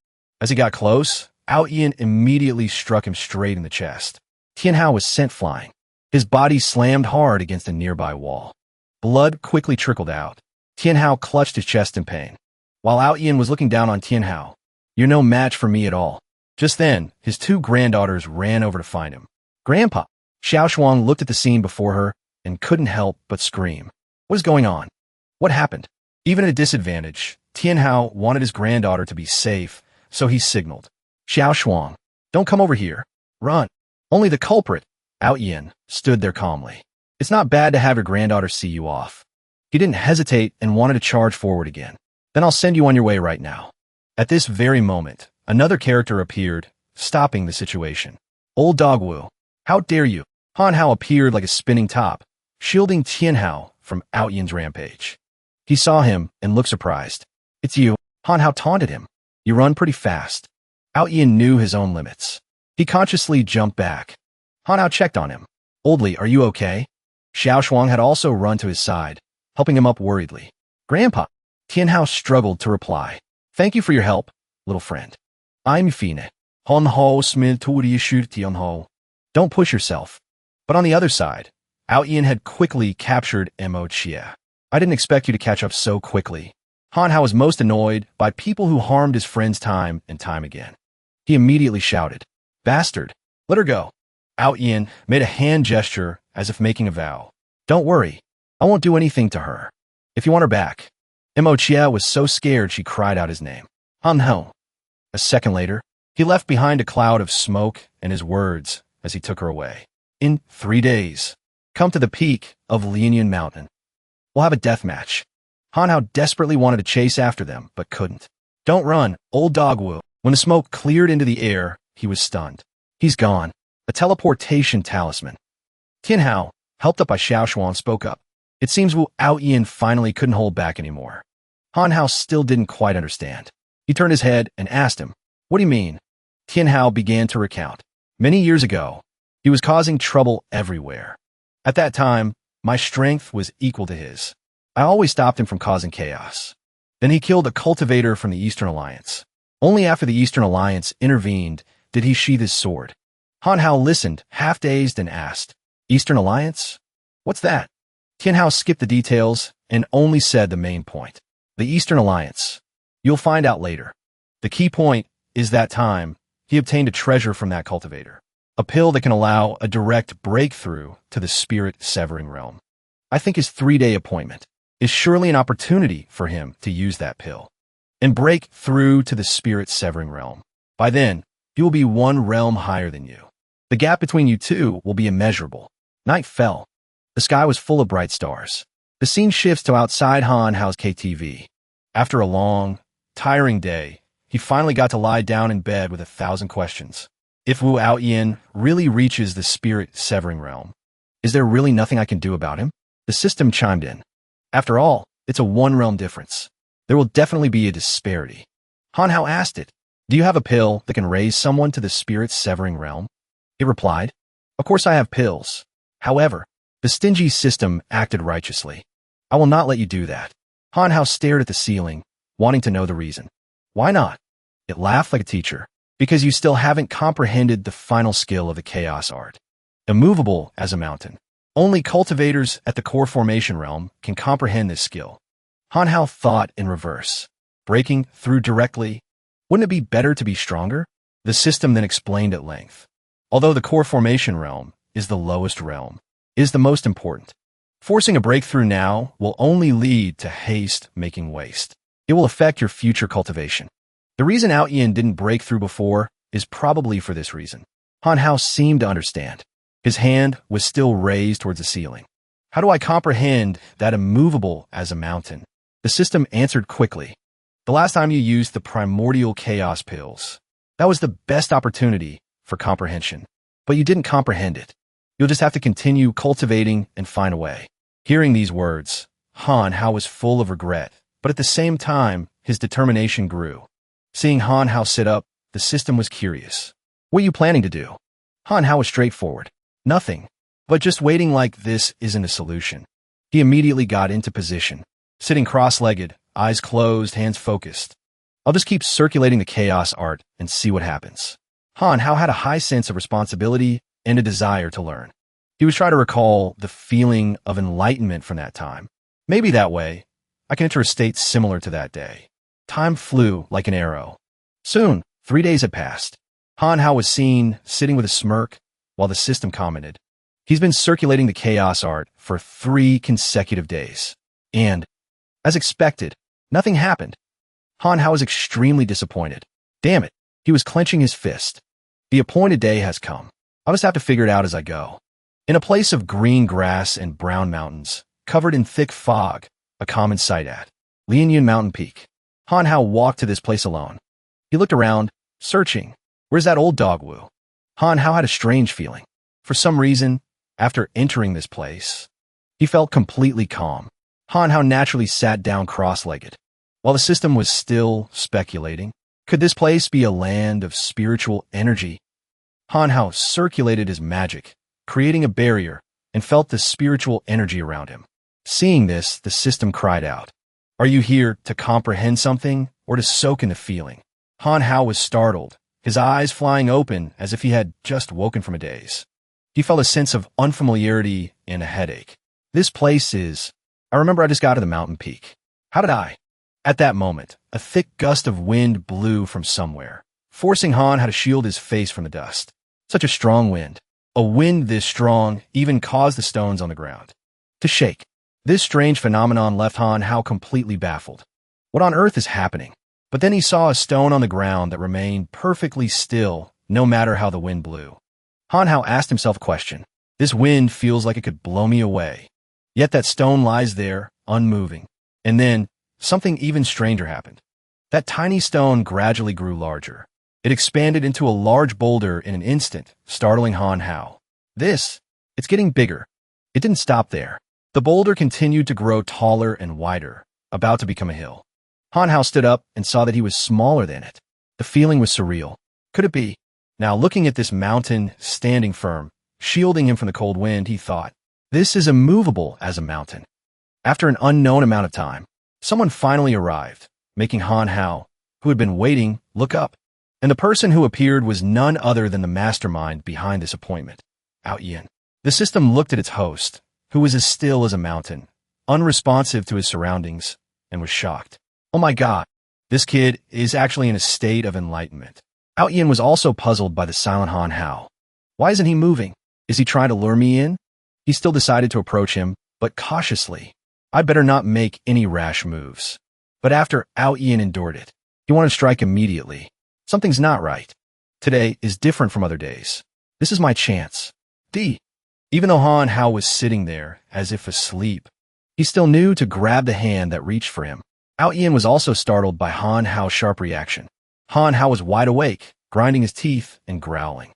As he got close, Ao Yin immediately struck him straight in the chest. Tian Hao was sent flying. His body slammed hard against a nearby wall. Blood quickly trickled out. Tian Hao clutched his chest in pain. While Ao Yin was looking down on Tian Hao, you're no match for me at all. Just then, his two granddaughters ran over to find him. Grandpa! Xiao Shuang looked at the scene before her and couldn't help but scream. What is going on? What happened? Even at a disadvantage, Tian Hao wanted his granddaughter to be safe, so he signaled. Xiao Shuang, don't come over here. Run. Only the culprit, Ao Yin, stood there calmly. It's not bad to have your granddaughter see you off. He didn't hesitate and wanted to charge forward again. Then I'll send you on your way right now. At this very moment, another character appeared, stopping the situation. Old Dog Wu, how dare you? Han Hao appeared like a spinning top, shielding Tian Hao from Ao Yin's rampage. He saw him and looked surprised. It's you. Han Hao taunted him. You run pretty fast. Ao Yin knew his own limits. He consciously jumped back. Han Hao checked on him. Oldly, are you okay? Xiao Shuang had also run to his side, helping him up worriedly. Grandpa. Tian Hao struggled to reply. Thank you for your help, little friend. I'm Fine. Han Ho smil turi shur Tian Ho. Don't push yourself. But on the other side, Ao Yin had quickly captured Mo Jia. I didn't expect you to catch up so quickly. Han Hao was most annoyed by people who harmed his friends time and time again. He immediately shouted, Bastard, let her go. Ao Yin made a hand gesture as if making a vow. Don't worry, I won't do anything to her. If you want her back. Mo Jia was so scared she cried out his name. Han Hao. A second later, he left behind a cloud of smoke and his words as he took her away. In 3 days, come to the peak of Lianyun Mountain. We'll have a death match. Han Hao desperately wanted to chase after them, but couldn't. Don't run, old dog Wu. When the smoke cleared into the air, he was stunned. He's gone. A teleportation talisman. Tian Hao, helped up by Xiao Shuang, spoke up. It seems Wu Ao Yin finally couldn't hold back anymore. Han Hao still didn't quite understand. He turned his head and asked him, What do you mean? Tian Hao began to recount. Many years ago, he was causing trouble everywhere. At that time, my strength was equal to his. I always stopped him from causing chaos. Then he killed a cultivator from the Eastern Alliance. Only after the Eastern Alliance intervened did he sheath his sword. Han Hao listened, half-dazed, and asked, Eastern Alliance? What's that? Tian Hao skipped the details and only said the main point. The Eastern Alliance. You'll find out later. The key point is that time, he obtained a treasure from that cultivator. A pill that can allow a direct breakthrough to the spirit-severing realm. I think his 3-day appointment is surely an opportunity for him to use that pill and break through to the spirit-severing realm. By then, he will be one realm higher than you. The gap between you two will be immeasurable. Night fell. The sky was full of bright stars. The scene shifts to outside Han Hao's KTV. After a long, tiring day, he finally got to lie down in bed with 1,000 questions. If Wu Aoyan really reaches the spirit-severing realm, is there really nothing I can do about him? The system chimed in. After all, it's a one-realm difference. There will definitely be a disparity. Han Hao asked it, do you have a pill that can raise someone to the spirit-severing realm? It replied, of course I have pills. However, the stingy system acted righteously. I will not let you do that. Han Hao stared at the ceiling, wanting to know the reason. Why not? It laughed like a teacher. Because you still haven't comprehended the final skill of the chaos art. Immovable as a mountain. Only cultivators at the core formation realm can comprehend this skill. Han Hao thought in reverse. Breaking through directly. Wouldn't it be better to be stronger? The system then explained at length. Although the core formation realm is the lowest realm, is the most important. Forcing a breakthrough now will only lead to haste making waste. It will affect your future cultivation. The reason Aoyan didn't break through before is probably for this reason. Han Hao seemed to understand. His hand was still raised towards the ceiling. How do I comprehend that immovable as a mountain? The system answered quickly. The last time you used the primordial chaos pills, that was the best opportunity for comprehension. But you didn't comprehend it. You'll just have to continue cultivating and find a way. Hearing these words, Han Hao was full of regret, but at the same time, his determination grew. Seeing Han Hao sit up, the system was curious. What are you planning to do? Han Hao was straightforward. Nothing. But just waiting like this isn't a solution. He immediately got into position, sitting cross-legged, eyes closed, hands focused. I'll just keep circulating the chaos art and see what happens. Han Hao had a high sense of responsibility and a desire to learn. He was trying to recall the feeling of enlightenment from that time. Maybe that way, I can enter a state similar to that day. Time flew like an arrow. Soon, 3 days had passed. Han Hao was seen sitting with a smirk while the system commented. He's been circulating the chaos art for 3 consecutive days. And, as expected, nothing happened. Han Hao was extremely disappointed. Damn it, he was clenching his fist. The appointed day has come. I'll just have to figure it out as I go. In a place of green grass and brown mountains, covered in thick fog, a common sight at Lianyun Mountain Peak. Han Hao walked to this place alone. He looked around, searching. Where's that old dog Wu? Han Hao had a strange feeling. For some reason, after entering this place, he felt completely calm. Han Hao naturally sat down cross-legged. While the system was still speculating, could this place be a land of spiritual energy? Han Hao circulated his magic, creating a barrier, and felt the spiritual energy around him. Seeing this, the system cried out. Are you here to comprehend something or to soak in the feeling? Han Hao was startled, his eyes flying open as if he had just woken from a daze. He felt a sense of unfamiliarity and a headache. This place is... I remember I just got to the mountain peak. How did I? At that moment, a thick gust of wind blew from somewhere, forcing Han Hao to shield his face from the dust. Such a strong wind. A wind this strong even caused the stones on the ground to shake. This strange phenomenon left Han Hao completely baffled. What on earth is happening? But then he saw a stone on the ground that remained perfectly still, no matter how the wind blew. Han Hao asked himself a question. This wind feels like it could blow me away. Yet that stone lies there, unmoving. And then, something even stranger happened. That tiny stone gradually grew larger. It expanded into a large boulder in an instant, startling Han Hao. It's getting bigger. It didn't stop there. The boulder continued to grow taller and wider, about to become a hill. Han Hao stood up and saw that he was smaller than it. The feeling was surreal. Could it be? Now, looking at this mountain standing firm, shielding him from the cold wind, he thought, this is immovable as a mountain. After an unknown amount of time, someone finally arrived, making Han Hao, who had been waiting, look up. And the person who appeared was none other than the mastermind behind this appointment, Aoyan. The system looked at its host, who was as still as a mountain, unresponsive to his surroundings, and was shocked. Oh my God, this kid is actually in a state of enlightenment. Aoyan was also puzzled by the silent Han Hao. Why isn't he moving? Is he trying to lure me in? He still decided to approach him, but cautiously. I better not make any rash moves. But after Aoyan endured it, he wanted to strike immediately. Something's not right. Today is different from other days. This is my chance. Even though Han Hao was sitting there as if asleep, He still knew to grab the hand that reached for him. Auntie was also startled by Han Hao's sharp reaction. Han Hao was wide awake, grinding his teeth and growling.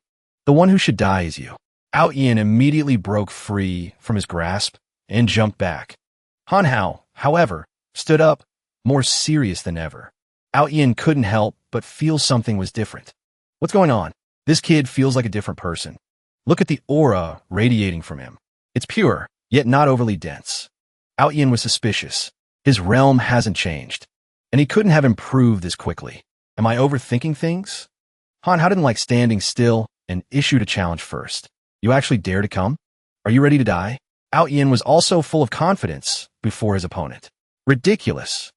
The one who should die is you. Auntie immediately broke free from his grasp and jumped back. Han Hao, however, stood up, more serious than ever. Auntie couldn't help but feel something was different. What's going on? This kid feels like a different person. Look at the aura radiating from him. It's pure, yet not overly dense. Auntie was suspicious. His realm hasn't changed, and he couldn't have improved this quickly. Am I overthinking things? Han Hao didn't like standing still and issued a challenge first. You actually dare to come? Are you ready to die? Auntie was also full of confidence before his opponent. Ridiculous.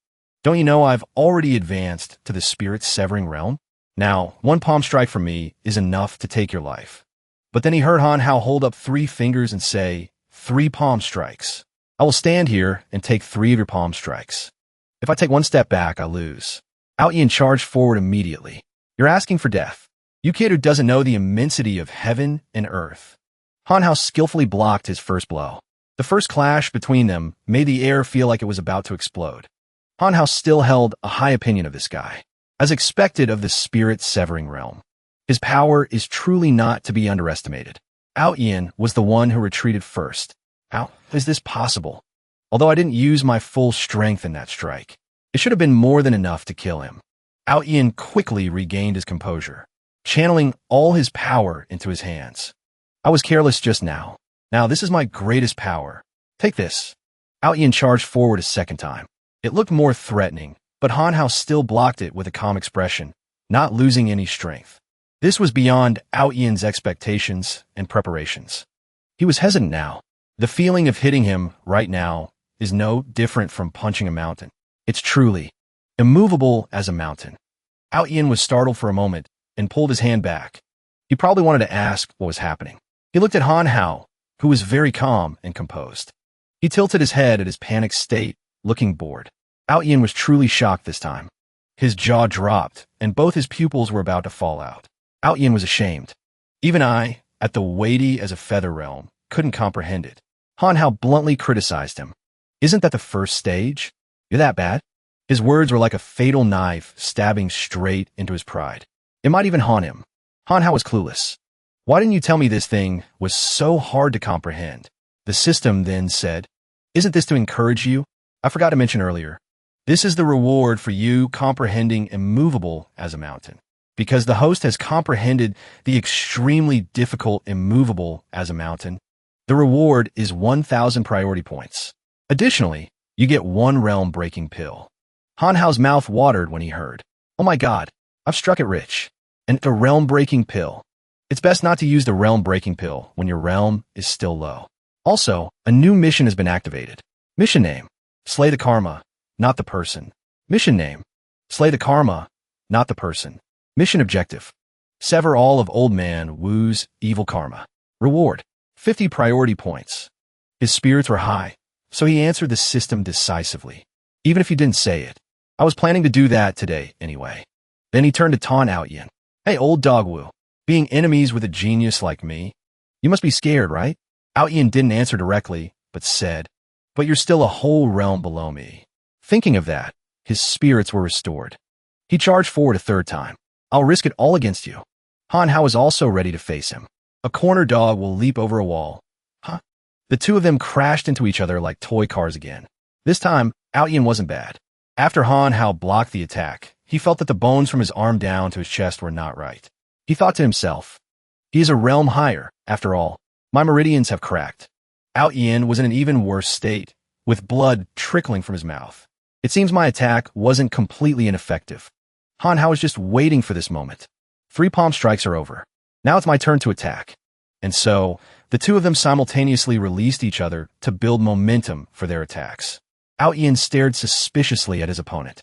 Don't you know I've already advanced to the spirit-severing realm? Now, one palm strike from me is enough to take your life. But then he heard Han Hao hold up 3 fingers and say, 3 palm strikes. I will stand here and take 3 of your palm strikes. If I take 1 step back, I lose. Auntie charged forward immediately. You're asking for death. You kid who doesn't know the immensity of heaven and earth. Han Hao skillfully blocked his first blow. The first clash between them made the air feel like it was about to explode. Han Hao still held a high opinion of this guy, as expected of the spirit-severing realm. His power is truly not to be underestimated. Auntie was the one who retreated first. How is this possible? Although I didn't use my full strength in that strike, it should have been more than enough to kill him. Auntie quickly regained his composure, channeling all his power into his hands. I was careless just now. Now this is my greatest power. Take this. Auntie charged forward a second time. It looked more threatening, but Han Hao still blocked it with a calm expression, not losing any strength. This was beyond Auntie expectations and preparations. He was hesitant now. The feeling of hitting him right now is no different from punching a mountain. It's truly immovable as a mountain. Auntie was startled for a moment and pulled his hand back. He probably wanted to ask what was happening. He looked at Han Hao, who was very calm and composed. He tilted his head at his panicked state, looking bored. Auntie was truly shocked this time. His jaw dropped, and both his pupils were about to fall out. Auntie was ashamed. Even I, at the weighty as a feather realm, couldn't comprehend it. Han Hao bluntly criticized him. Isn't that the first stage? You're that bad? His words were like a fatal knife stabbing straight into his pride. It might even haunt him. Han Hao was clueless. Why didn't you tell me this thing was so hard to comprehend? The system then said, Isn't this to encourage you? I forgot to mention earlier. This is the reward for you comprehending immovable as a mountain. Because the host has comprehended the extremely difficult immovable as a mountain, the reward is 1,000 priority points. Additionally, you get 1 realm-breaking pill. Han Hao's mouth watered when he heard. Oh my god, I've struck it rich. And the realm-breaking pill. It's best not to use the realm-breaking pill when your realm is still low. Also, a new mission has been activated. Mission name, slay the karma, not the person. Mission name, slay the karma, not the person. Mission objective, sever all of Old Man Wu's evil karma. Reward, 50 priority points. His spirits were high, so he answered the system decisively. Even if he didn't say it. I was planning to do that today anyway. Then he turned to taunt Auntie. Hey, old dog Wu, being enemies with a genius like me, you must be scared, right? Auntie didn't answer directly, but said, But you're still a whole realm below me. Thinking of that, his spirits were restored. He charged forward a third time. I'll risk it all against you. Han Hao was also ready to face him. A corner dog will leap over a wall. Huh? The two of them crashed into each other like toy cars again. This time, Auntie wasn't bad. After Han Hao blocked the attack, he felt that the bones from his arm down to his chest were not right. He thought to himself, he is a realm higher, after all. My meridians have cracked. Auntie was in an even worse state, with blood trickling from his mouth. It seems my attack wasn't completely ineffective. Han Hao was just waiting for this moment. 3 palm strikes are over. Now it's my turn to attack. And so, the two of them simultaneously released each other to build momentum for their attacks. Auntie stared suspiciously at his opponent.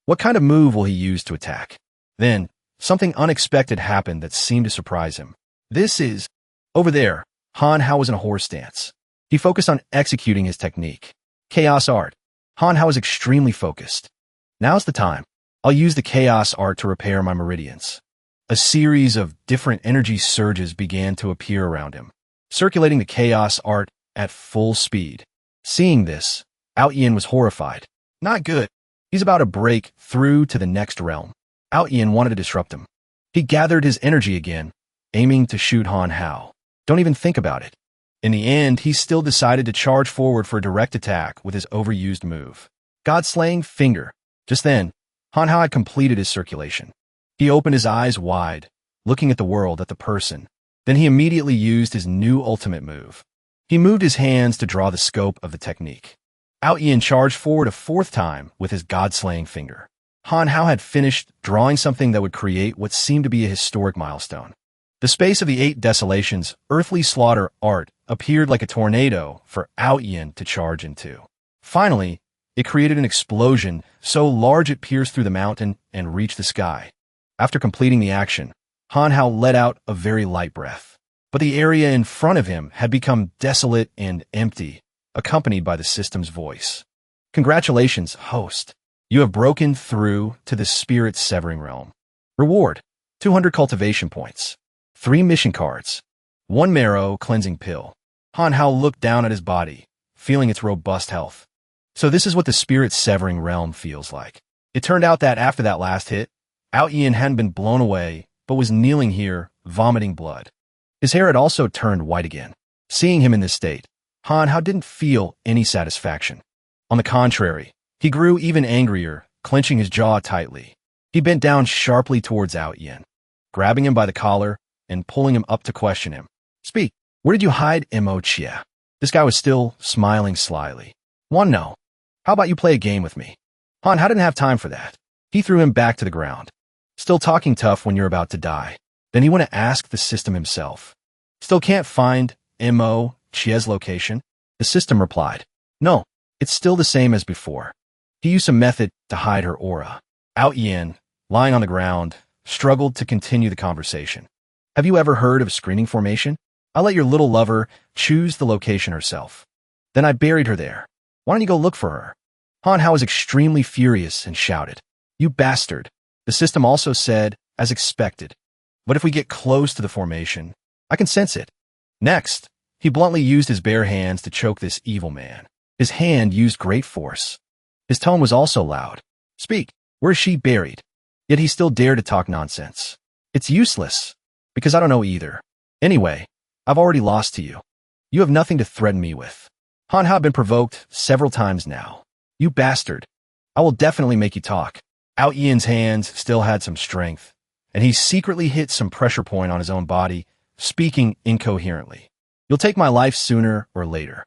What kind of move will he use to attack? Then, something unexpected happened that seemed to surprise him. This is... Over there, Han Hao was in a horse stance. He focused on executing his technique. Chaos art. Han Hao was extremely focused. Now's the time. I'll use the chaos art to repair my meridians. A series of different energy surges began to appear around him, circulating the chaos art at full speed. Seeing this, Ao Yin was horrified. Not good. He's about to break through to the next realm. Ao Yin wanted to disrupt him. He gathered his energy again, aiming to shoot Han Hao. Don't even think about it. In the end, he still decided to charge forward for a direct attack with his overused move. God-slaying finger. Just then, Han Hao had completed his circulation. He opened his eyes wide, looking at the world, at the person. Then he immediately used his new ultimate move. He moved his hands to draw the scope of the technique. Ao Yin charged forward a fourth time with his god-slaying finger. Han Hao had finished drawing something that would create what seemed to be a historic milestone. The space of the 8 desolations, earthly slaughter art, appeared like a tornado for Ao Yin to charge into. Finally, it created an explosion so large it pierced through the mountain and reached the sky. After completing the action, Han Hao let out a very light breath. But the area in front of him had become desolate and empty, accompanied by the system's voice. Congratulations, host. You have broken through to the spirit-severing realm. Reward: 200 cultivation points, 3 mission cards, 1 marrow cleansing pill. Han Hao looked down at his body, feeling its robust health. So this is what the spirit-severing realm feels like. It turned out that after that last hit, Ao Yin hadn't been blown away, but was kneeling here, vomiting blood. His hair had also turned white again. Seeing him in this state, Han Hao didn't feel any satisfaction. On the contrary, he grew even angrier, clenching his jaw tightly. He bent down sharply towards Ao Yin, grabbing him by the collar and pulling him up to question him. Speak, where did you hide Mo Jia? This guy was still smiling slyly. Want to know? How about you play a game with me? Han Hao didn't have time for that. He threw him back to the ground. Still talking tough when you're about to die. Then he went to ask the system himself. Still can't find Mo Jia's location? The system replied. No, it's still the same as before. He used some method to hide her aura. Ao Yin, lying on the ground, struggled to continue the conversation. Have you ever heard of screening formation? I let your little lover choose the location herself. Then I buried her there. Why don't you go look for her? Han Hao was extremely furious and shouted, You bastard. The system also said, as expected. But if we get close to the formation, I can sense it. Next, he bluntly used his bare hands to choke this evil man. His hand used great force. His tone was also loud. Speak, where is she buried? Yet he still dared to talk nonsense. It's useless, because I don't know either. Anyway, I've already lost to you. You have nothing to threaten me with. Han Hao had been provoked several times now. You bastard. I will definitely make you talk. Ao Yin's hands still had some strength, and he secretly hit some pressure point on his own body, speaking incoherently. You'll take my life sooner or later.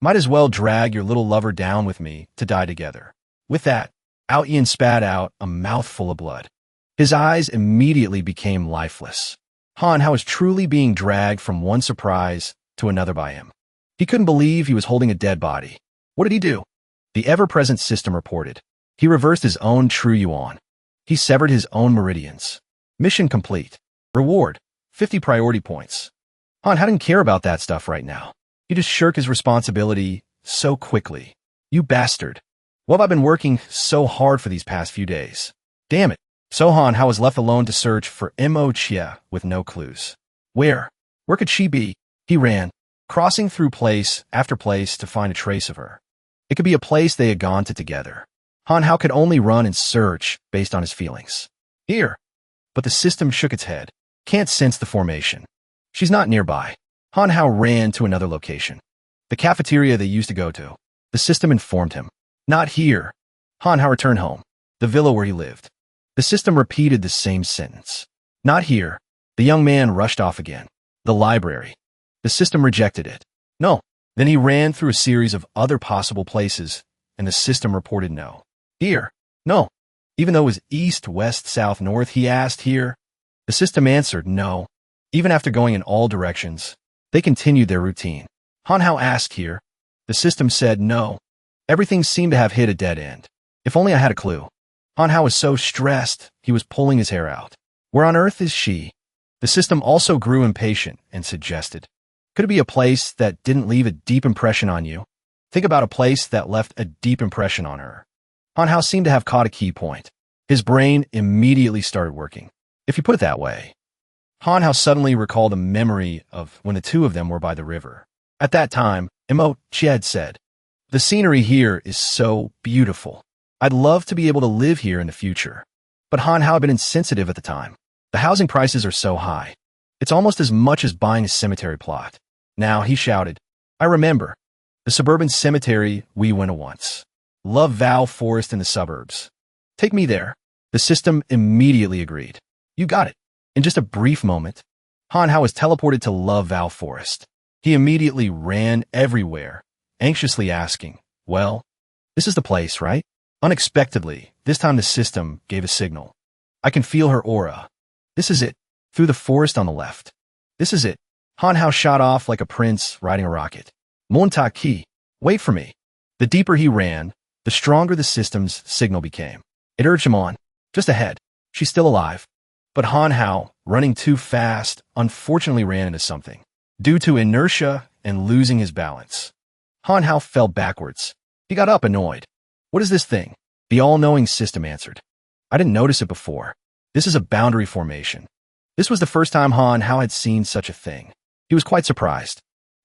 Might as well drag your little lover down with me to die together. With that, Ao Yin spat out a mouthful of blood. His eyes immediately became lifeless. Han Hao was truly being dragged from one surprise to another by him. He couldn't believe he was holding a dead body. What did he do? The ever-present system reported. He reversed his own true yuan. He severed his own meridians. Mission complete. Reward: 50 priority points. Han Hao didn't care about that stuff right now. He just shirked his responsibility so quickly. You bastard. What have I been working so hard for these past few days? Damn it. So Han Hao was left alone to search for Mo Jia with no clues. Where? Where could she be? He ran, crossing through place after place to find a trace of her. It could be a place they had gone to together. Han Hao could only run and search based on his feelings. Here. But the system shook its head. Can't sense the formation. She's not nearby. Han Hao ran to another location. The cafeteria they used to go to. The system informed him. Not here. Han Hao returned home. The villa where he lived. The system repeated the same sentence. Not here. The young man rushed off again. The library. The system rejected it. No. Then he ran through a series of other possible places, and the system reported no. Here. No. Even though it was east, west, south, north, he asked here. The system answered no. Even after going in all directions, they continued their routine. Han Hao asked here. The system said no. Everything seemed to have hit a dead end. If only I had a clue. Han Hao was so stressed, he was pulling his hair out. Where on earth is she? The system also grew impatient and suggested. Could it be a place that didn't leave a deep impression on you? Think about a place that left a deep impression on her. Han Hao seemed to have caught a key point. His brain immediately started working. If you put it that way. Han Hao suddenly recalled a memory of when the two of them were by the river. At that time, Mo Jia had said, The scenery here is so beautiful. I'd love to be able to live here in the future. But Han Hao had been insensitive at the time. The housing prices are so high. It's almost as much as buying a cemetery plot. Now, he shouted, I remember. The suburban cemetery we went to once. Love Val Forest in the suburbs. Take me there. The system immediately agreed. You got it. In just a brief moment, Han Hao was teleported to Love Val Forest. He immediately ran everywhere, anxiously asking, well, this is the place, right? Unexpectedly, this time the system gave a signal. I can feel her aura. This is it. Through the forest on the left. This is it. Han Hao shot off like a prince riding a rocket. Monta Ki, wait for me. The deeper he ran, the stronger the system's signal became. It urged him on. Just ahead. She's still alive. But Han Hao, running too fast, unfortunately ran into something. Due to inertia and losing his balance, Han Hao fell backwards. He got up, annoyed. What is this thing? The all-knowing system answered. I didn't notice it before. This is a boundary formation. This was the first time Han Hao had seen such a thing. He was quite surprised.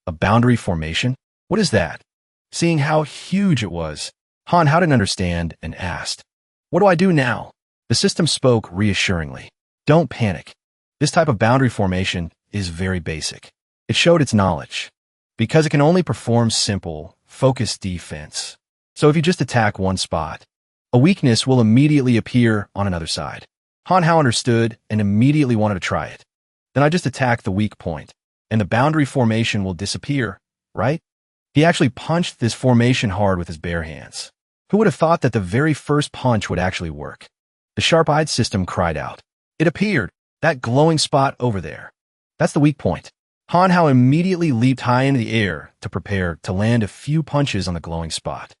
A boundary formation? What is that? Seeing how huge it was, Han Hao didn't understand and asked, what do I do now? The system spoke reassuringly. Don't panic. This type of boundary formation is very basic. It showed its knowledge, because it can only perform simple, focused defense. So if you just attack one spot, a weakness will immediately appear on another side. Han Hao understood and immediately wanted to try it. Then I just attack the weak point, and the boundary formation will disappear, right? He actually punched this formation hard with his bare hands. Who would have thought that the very first punch would actually work? The sharp-eyed system cried out. It appeared, that glowing spot over there. That's the weak point. Han Hao immediately leaped high into the air to prepare to land a few punches on the glowing spot.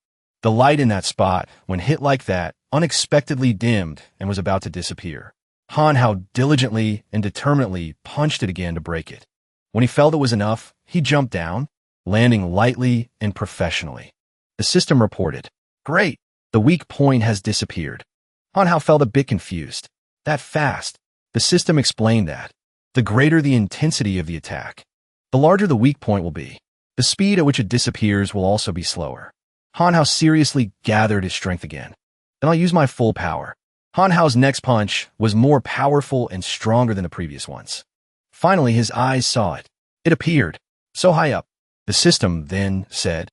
The light in that spot, when hit like that, unexpectedly dimmed and was about to disappear. Han Hao diligently and determinedly punched it again to break it. When he felt it was enough, he jumped down, landing lightly and professionally. The system reported, Great, the weak point has disappeared. Han Hao felt a bit confused. That fast. The system explained that. The greater the intensity of the attack, the larger the weak point will be. The speed at which it disappears will also be slower. Han Hao seriously gathered his strength again. Then I'll use my full power. Han Hao's next punch was more powerful and stronger than the previous ones. Finally, his eyes saw it. It appeared, so high up. The system then said,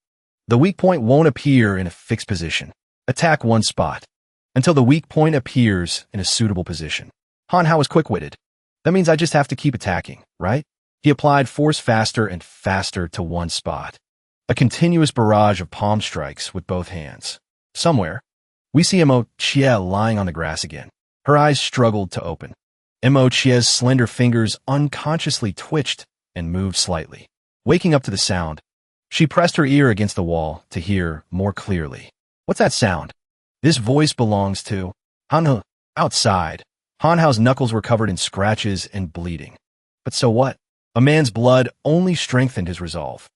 the weak point won't appear in a fixed position. Attack one spot until the weak point appears in a suitable position. Han Hao was quick-witted. That means I just have to keep attacking, right? He applied force faster and faster to one spot. A continuous barrage of palm strikes with both hands. Somewhere, we see Mo Jia lying on the grass again. Her eyes struggled to open. Mo Jia's slender fingers unconsciously twitched and moved slightly. Waking up to the sound, she pressed her ear against the wall to hear more clearly. What's that sound? This voice belongs to Han Hao. Outside, Han Hao's knuckles were covered in scratches and bleeding. But so what? A man's blood only strengthened his resolve.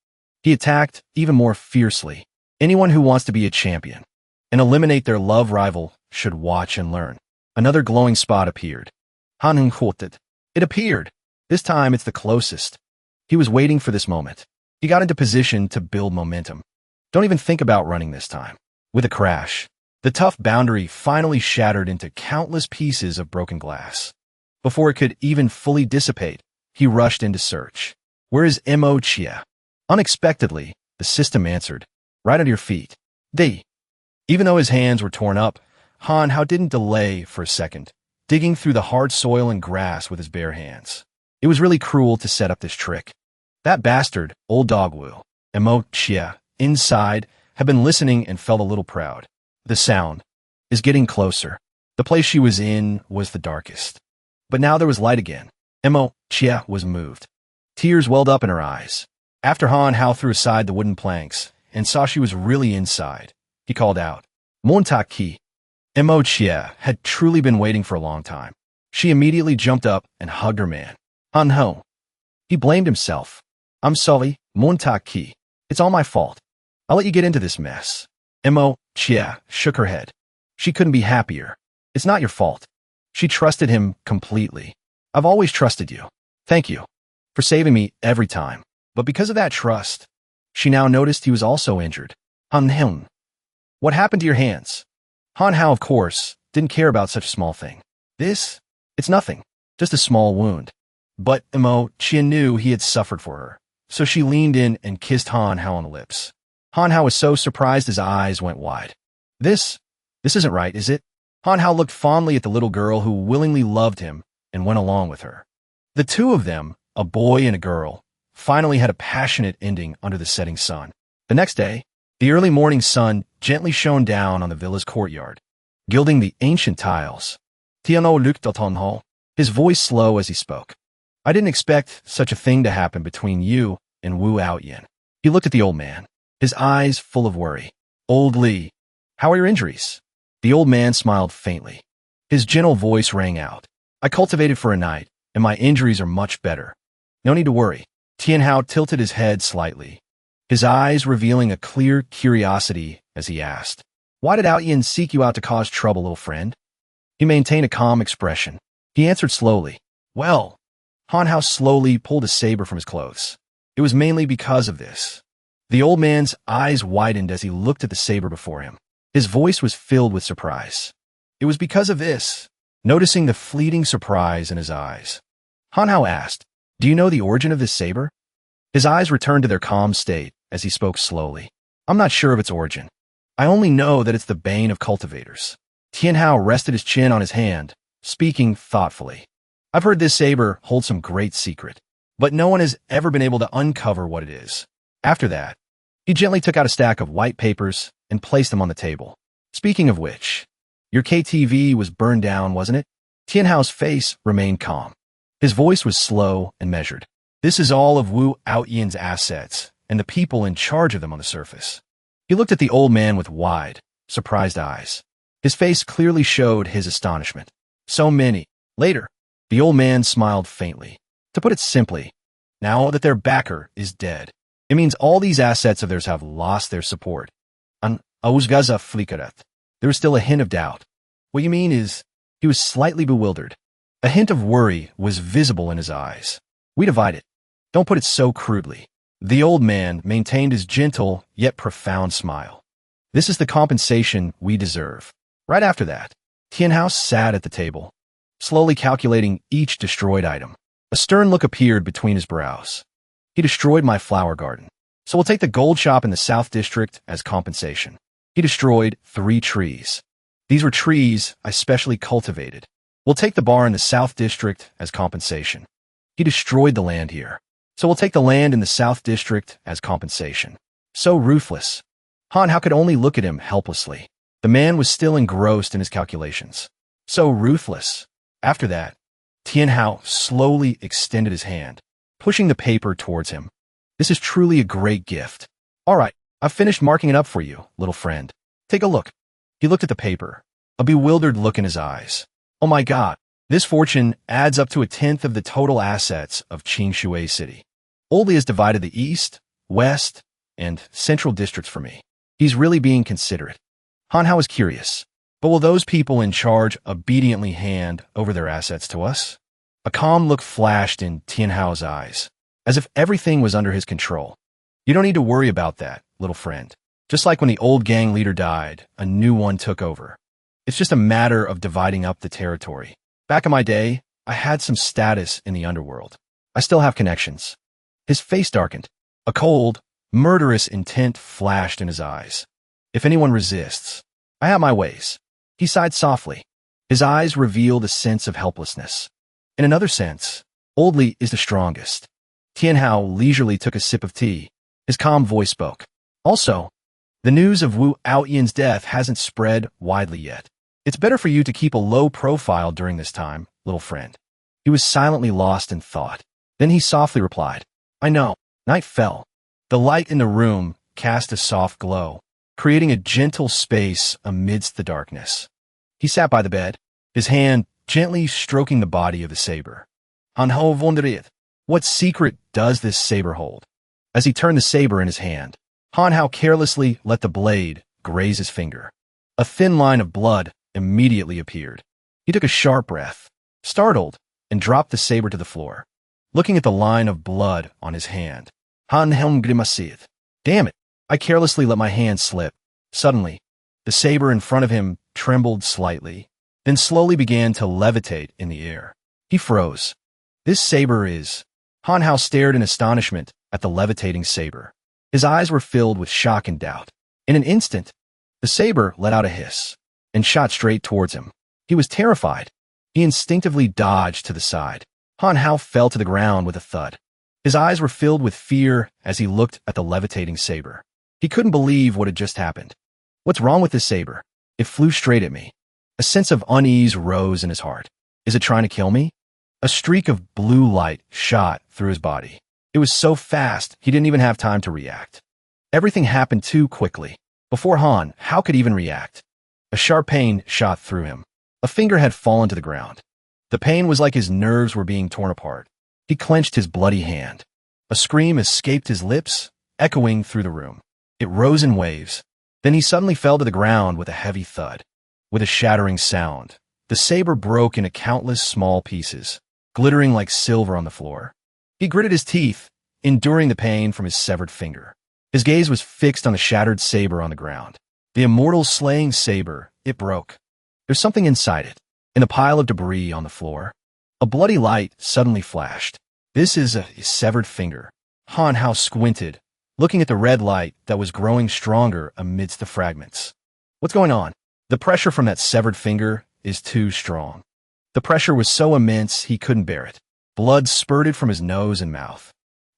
He attacked even more fiercely. Anyone who wants to be a champion and eliminate their love rival should watch and learn. Another glowing spot appeared. Han Hao quoted. It appeared. This time it's the closest. He was waiting for this moment. He got into position to build momentum. Don't even think about running this time. With a crash, the tough boundary finally shattered into countless pieces of broken glass. Before it could even fully dissipate, he rushed into search. Where is Mo Jia? Unexpectedly, the system answered, right under your feet. Even though his hands were torn up, Han Hao didn't delay for a second, digging through the hard soil and grass with his bare hands. It was really cruel to set up this trick. That bastard, old dog Wu, and Mo Jia, inside, had been listening and felt a little proud. The sound is getting closer. The place she was in was the darkest. But now there was light again. Mo Jia was moved. Tears welled up in her eyes. After Han Hao threw aside the wooden planks and saw she was really inside, he called out, Monta Ki. Mo Jia had truly been waiting for a long time. She immediately jumped up and hugged her man. Han Hao. He blamed himself. I'm sorry, Monta Ki. It's all my fault. I'll let you get into this mess. Mo Jia shook her head. She couldn't be happier. It's not your fault. She trusted him completely. I've always trusted you. Thank you for saving me every time. But because of that trust, she now noticed he was also injured. Han Hao, what happened to your hands? Han Hao, of course, didn't care about such a small thing. It's nothing, just a small wound. But Mo Jia knew he had suffered for her, so she leaned in and kissed Han Hao on the lips. Han Hao was so surprised his eyes went wide. This isn't right, is it? Han Hao looked fondly at the little girl who willingly loved him and went along with her. The two of them, a boy and a girl, finally had a passionate ending under the setting sun. The next day, the early morning sun gently shone down on the villa's courtyard, gilding the ancient tiles. Tiano looked at Han Hao, his voice slow as he spoke. I didn't expect such a thing to happen between you and Wu Outyin. He looked at the old man, his eyes full of worry. Old Li, how are your injuries? The old man smiled faintly. His gentle voice rang out. I cultivated for a night, and my injuries are much better. No need to worry. Tian Hao tilted his head slightly, his eyes revealing a clear curiosity as he asked, why did Outyin seek you out to cause trouble, little friend? He maintained a calm expression. He answered slowly, well, Han Hao slowly pulled a saber from his clothes. It was mainly because of this. The old man's eyes widened as he looked at the saber before him. His voice was filled with surprise. It was because of this. Noticing the fleeting surprise in his eyes, Han Hao asked, do you know the origin of this saber? His eyes returned to their calm state as he spoke slowly. I'm not sure of its origin. I only know that it's the bane of cultivators. Tian Hao rested his chin on his hand, speaking thoughtfully. I've heard this saber holds some great secret, but no one has ever been able to uncover what it is. After that, he gently took out a stack of white papers and placed them on the table. Speaking of which, your KTV was burned down, wasn't it? Tian Hao's face remained calm. His voice was slow and measured. This is all of Wu Outyin's assets and the people in charge of them on the surface. He looked at the old man with wide, surprised eyes. His face clearly showed his astonishment. So many. Later, the old man smiled faintly. To put it simply, now that their backer is dead, it means all these assets of theirs have lost their support. An Ausgaza Flikaret. There was still a hint of doubt. What you mean is, he was slightly bewildered. A hint of worry was visible in his eyes. We divide it. Don't put it so crudely. The old man maintained his gentle yet profound smile. This is the compensation we deserve. Right after that, Tian Hao sat at the table, slowly calculating each destroyed item. A stern look appeared between his brows. He destroyed my flower garden, so we'll take the gold shop in the South District as compensation. He destroyed 3 trees. These were trees I specially cultivated. We'll take the bar in the South District as compensation. He destroyed the land here, so we'll take the land in the South District as compensation. So ruthless. Han Hao could only look at him helplessly. The man was still engrossed in his calculations. So ruthless. After that, Tian Hao slowly extended his hand, pushing the paper towards him. This is truly a great gift. All right, I've finished marking it up for you, little friend. Take a look. He looked at the paper, a bewildered look in his eyes. Oh my God, this fortune adds up to 1/10 of the total assets of Qingshui City. Oldie has divided the East, West, and Central districts for me. He's really being considerate. Han Hao is curious, but will those people in charge obediently hand over their assets to us? A calm look flashed in Tian Hao's eyes, as if everything was under his control. You don't need to worry about that, little friend. Just like when the old gang leader died, a new one took over. It's just a matter of dividing up the territory. Back in my day, I had some status in the underworld. I still have connections. His face darkened. A cold, murderous intent flashed in his eyes. If anyone resists, I have my ways. He sighed softly. His eyes revealed a sense of helplessness. In another sense, Old Li is the strongest. Tian Hao leisurely took a sip of tea. His calm voice spoke. Also, the news of Wu Outyin's death hasn't spread widely yet. It's better for you to keep a low profile during this time, little friend. He was silently lost in thought. Then he softly replied, I know. Night fell. The light in the room cast a soft glow, creating a gentle space amidst the darkness. He sat by the bed, his hand gently stroking the body of the saber. Han Hao wondered, what secret does this saber hold? As he turned the saber in his hand, Han Hao carelessly let the blade graze his finger. A thin line of blood immediately appeared. He took a sharp breath, startled, and dropped the saber to the floor. Looking at the line of blood on his hand, Han Hao grimaced. Damn it, I carelessly let my hand slip. Suddenly, the saber in front of him trembled slightly, then slowly began to levitate in the air. He froze. This saber is... Hanhao stared in astonishment at the levitating saber. His eyes were filled with shock and doubt. In an instant, the saber let out a hiss and shot straight towards him. He was terrified. He instinctively dodged to the side. Hanhao fell to the ground with a thud. His eyes were filled with fear as he looked at the levitating saber. He couldn't believe what had just happened. What's wrong with this saber? It flew straight at me. A sense of unease rose in his heart. Is it trying to kill me? A streak of blue light shot through his body. It was so fast, he didn't even have time to react. Everything happened too quickly. Before how could he even react? A sharp pain shot through him. A finger had fallen to the ground. The pain was like his nerves were being torn apart. He clenched his bloody hand. A scream escaped his lips, echoing through the room. It rose in waves. Then he suddenly fell to the ground with a heavy thud. With a shattering sound, the saber broke into countless small pieces, glittering like silver on the floor. He gritted his teeth, enduring the pain from his severed finger. His gaze was fixed on the shattered saber on the ground. The immortal slaying saber, it broke. There's something inside it. In the pile of debris on the floor, a bloody light suddenly flashed. This is a severed finger. Hanhao squinted, looking at the red light that was growing stronger amidst the fragments. What's going on? The pressure from that severed finger is too strong. The pressure was so immense he couldn't bear it. Blood spurted from his nose and mouth.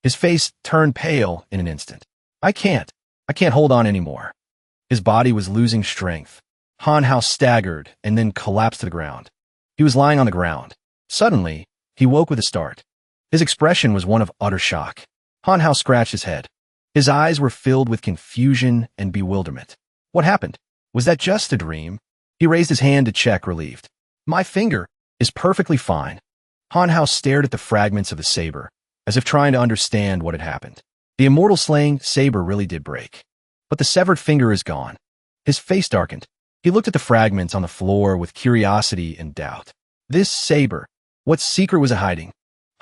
His face turned pale in an instant. I can't hold on anymore. His body was losing strength. Hanhao staggered and then collapsed to the ground. He was lying on the ground. Suddenly, he woke with a start. His expression was one of utter shock. Hanhao scratched his head. His eyes were filled with confusion and bewilderment. What happened? Was that just a dream? He raised his hand to check, relieved. My finger is perfectly fine. Hanhao stared at the fragments of the saber, as if trying to understand what had happened. The immortal slaying saber really did break. But the severed finger is gone. His face darkened. He looked at the fragments on the floor with curiosity and doubt. This saber, what secret was it hiding?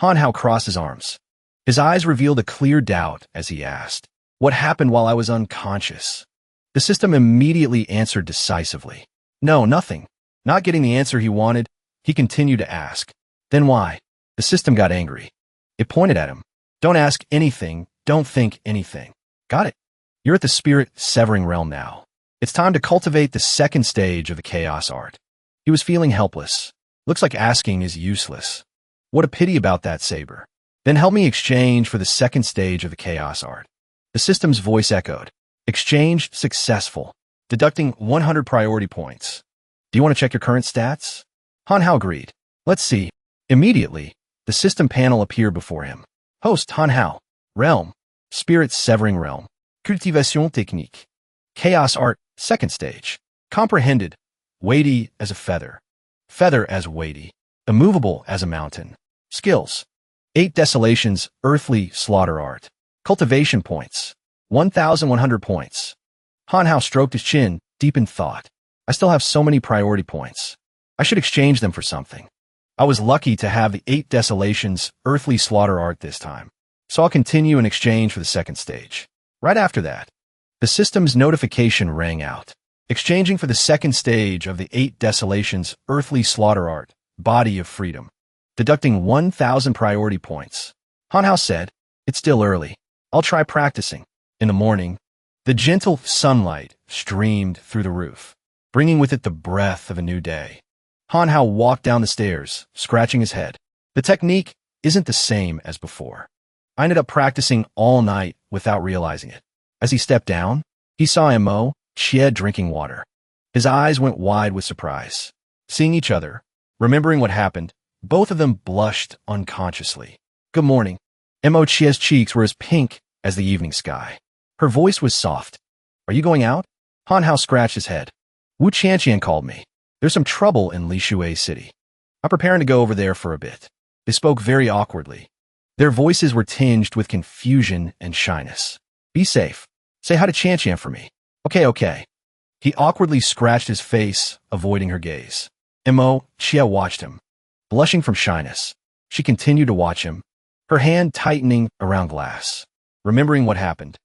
Hanhao crossed his arms. His eyes revealed a clear doubt as he asked, what happened while I was unconscious? The system immediately answered decisively. No, nothing. Not getting the answer he wanted, he continued to ask. Then why? The system got angry. It pointed at him. Don't ask anything, don't think anything. Got it. You're at the spirit severing realm now. It's time to cultivate the second stage of the chaos art. He was feeling helpless. Looks like asking is useless. What a pity about that saber. Then help me exchange for the second stage of the chaos art. The system's voice echoed. Exchange successful. Deducting 100 priority points. Do you want to check your current stats? Hanhao agreed. Let's see. Immediately, the system panel appeared before him. Host Hanhao. Realm. Spirit severing realm. Cultivation technique. Chaos art, second stage. Comprehended. Weighty as a feather. Feather as weighty. Immovable as a mountain. Skills. 8 desolations, earthly slaughter art. Cultivation points. 1,100 points. Hanhao stroked his chin, deep in thought. I still have so many priority points. I should exchange them for something. I was lucky to have the 8 desolations, earthly slaughter art this time. So I'll continue in exchange for the second stage. Right after that, the system's notification rang out. Exchanging for the second stage of the 8 desolations, earthly slaughter art, body of freedom. Deducting 1,000 priority points. Hanhao said, it's still early. I'll try practicing. In the morning, the gentle sunlight streamed through the roof, bringing with it the breath of a new day. Hanhao walked down the stairs, scratching his head. The technique isn't the same as before. I ended up practicing all night without realizing it. As he stepped down, he saw Mo Jia drinking water. His eyes went wide with surprise. Seeing each other, remembering what happened, both of them blushed unconsciously. Good morning. Mo Jia's cheeks were as pink as the evening sky. Her voice was soft. Are you going out? Hanhao scratched his head. Wu Qianqian called me. There's some trouble in Lishui City. I'm preparing to go over there for a bit. They spoke very awkwardly. Their voices were tinged with confusion and shyness. Be safe. Say hi to Qianqian for me. Okay. He awkwardly scratched his face, avoiding her gaze. Mo Jia watched him. Blushing from shyness, she continued to watch him, her hand tightening around glass. Remembering what happened,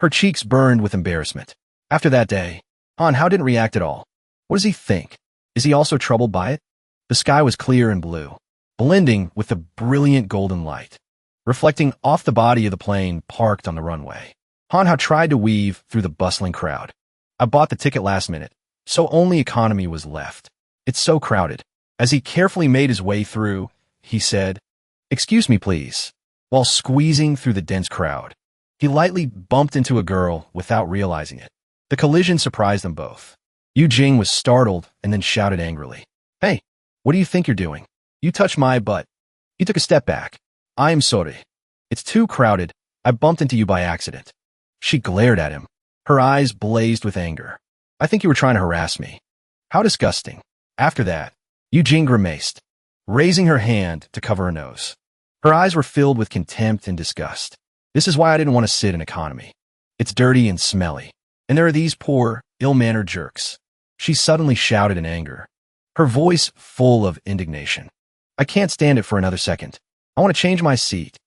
Her cheeks burned with embarrassment. After that day, Han Hao didn't react at all. What does he think? Is he also troubled by it? The sky was clear and blue, blending with the brilliant golden light, reflecting off the body of the plane parked on the runway. Han Hao tried to weave through the bustling crowd. I bought the ticket last minute, so only economy was left. It's so crowded. As he carefully made his way through, he said, "Excuse me, please." While squeezing through the dense crowd, he lightly bumped into a girl without realizing it. The collision surprised them both. Yu Jing was startled and then shouted angrily, "Hey, what do you think you're doing? You touched my butt." He took a step back. "I am sorry. It's too crowded. I bumped into you by accident." She glared at him. Her eyes blazed with anger. "I think you were trying to harass me." How disgusting. After that, Yu Jing grimaced, raising her hand to cover her nose. Her eyes were filled with contempt and disgust. "This is why I didn't want to sit in economy. It's dirty and smelly. And there are these poor, ill-mannered jerks." She suddenly shouted in anger, her voice full of indignation. "I can't stand it for another second. I want to change my seat."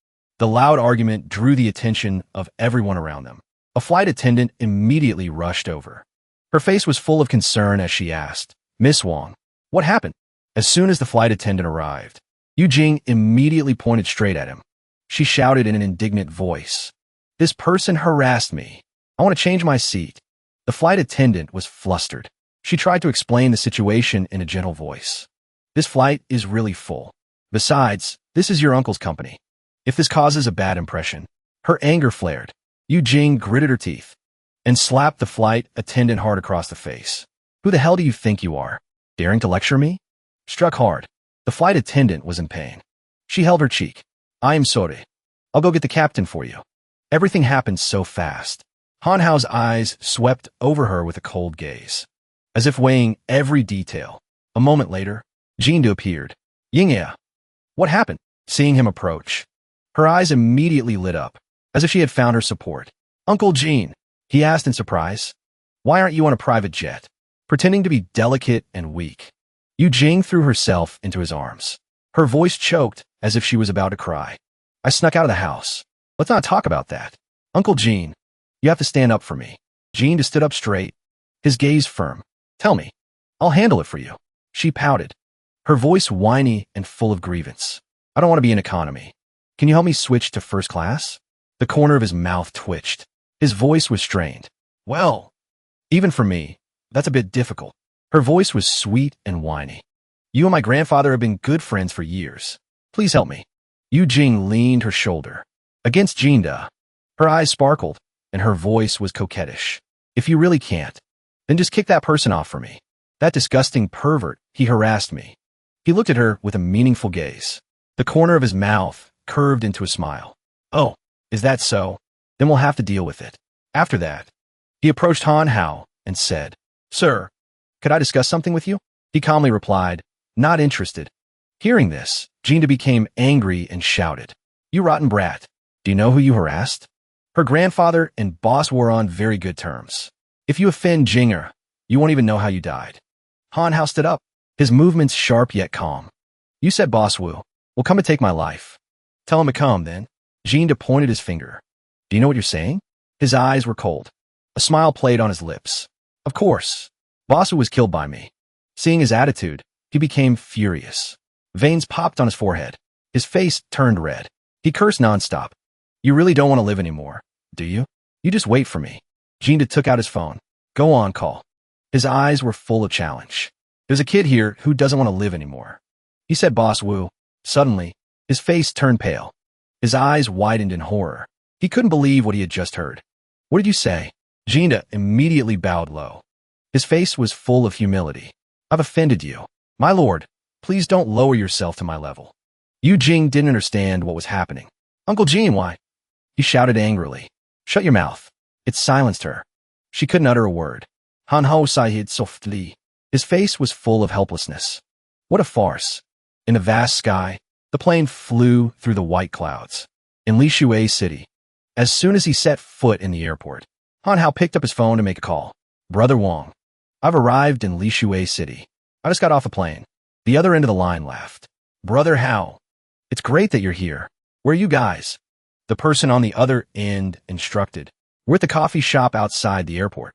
The loud argument drew the attention of everyone around them. A flight attendant immediately rushed over. Her face was full of concern as she asked, "Miss Wang, what happened?" As soon as the flight attendant arrived, Yu Jing immediately pointed straight at him. She shouted in an indignant voice, "This person harassed me. I want to change my seat." The flight attendant was flustered. She tried to explain the situation in a gentle voice. "This flight is really full. Besides, this is your uncle's company. If this causes a bad impression." Her anger flared. Yu Jing gritted her teeth and slapped the flight attendant hard across the face. "Who the hell do you think you are? Daring to lecture me?" Struck hard. The flight attendant was in pain. She held her cheek. "I am sorry. I'll go get the captain for you." Everything happened so fast. Han Hao's eyes swept over her with a cold gaze, as if weighing every detail. A moment later, Jinda appeared. "Yingya, what happened?" Seeing him approach, her eyes immediately lit up, as if she had found her support. "Uncle Jean," he asked in surprise, "why aren't you on a private jet?" Pretending to be delicate and weak, Yu Jing threw herself into his arms. Her voice choked as if she was about to cry. "I snuck out of the house. Let's not talk about that. Uncle Jean, you have to stand up for me." Jean stood up straight, his gaze firm. "Tell me. I'll handle it for you." She pouted, her voice whiny and full of grievance. "I don't want to be in economy. Can you help me switch to first class?" The corner of his mouth twitched. His voice was strained. "Well, even for me, that's a bit difficult." Her voice was sweet and whiny. "You and my grandfather have been good friends for years. Please help me." Yu Jing leaned her shoulder against Jinda. Her eyes sparkled, and her voice was coquettish. "If you really can't, then just kick that person off for me. That disgusting pervert, he harassed me." He looked at her with a meaningful gaze. The corner of his mouth curved into a smile. "Oh, is that so? Then we'll have to deal with it." After that, he approached Han Hao and said, "Sir, could I discuss something with you?" He calmly replied, "Not interested." Hearing this, Jinda became angry and shouted, "You rotten brat. Do you know who you harassed?" Her grandfather and boss were on very good terms. "If you offend Jinger, you won't even know how you died." Han Hao stood up, his movements sharp yet calm. "You said Boss Wu will come and take my life. Tell him to come, then." Jinda pointed his finger. "Do you know what you're saying?" His eyes were cold. A smile played on his lips. "Of course. Boss Wu was killed by me." Seeing his attitude, he became furious. Veins popped on his forehead. His face turned red. He cursed nonstop. "You really don't want to live anymore, do you? You just wait for me." Jinda took out his phone. "Go on, call." His eyes were full of challenge. "There's a kid here who doesn't want to live anymore." He said Boss Wu. Suddenly, his face turned pale. His eyes widened in horror. He couldn't believe what he had just heard. "What did you say?" Jinda immediately bowed low. His face was full of humility. "I've offended you. My lord, please don't lower yourself to my level." Yu Jing didn't understand what was happening. "Uncle Jean, why?" He shouted angrily. "Shut your mouth." It silenced her. She couldn't utter a word. Han Hao sighed softly. His face was full of helplessness. What a farce. In the vast sky, the plane flew through the white clouds. In Lishui City, as soon as he set foot in the airport, Han Hao picked up his phone to make a call. "Brother Wang, I've arrived in Lishui City. I just got off a plane." The other end of the line laughed. "Brother Hao, it's great that you're here. Where are you guys?" The person on the other end instructed. We're at the coffee shop outside the airport.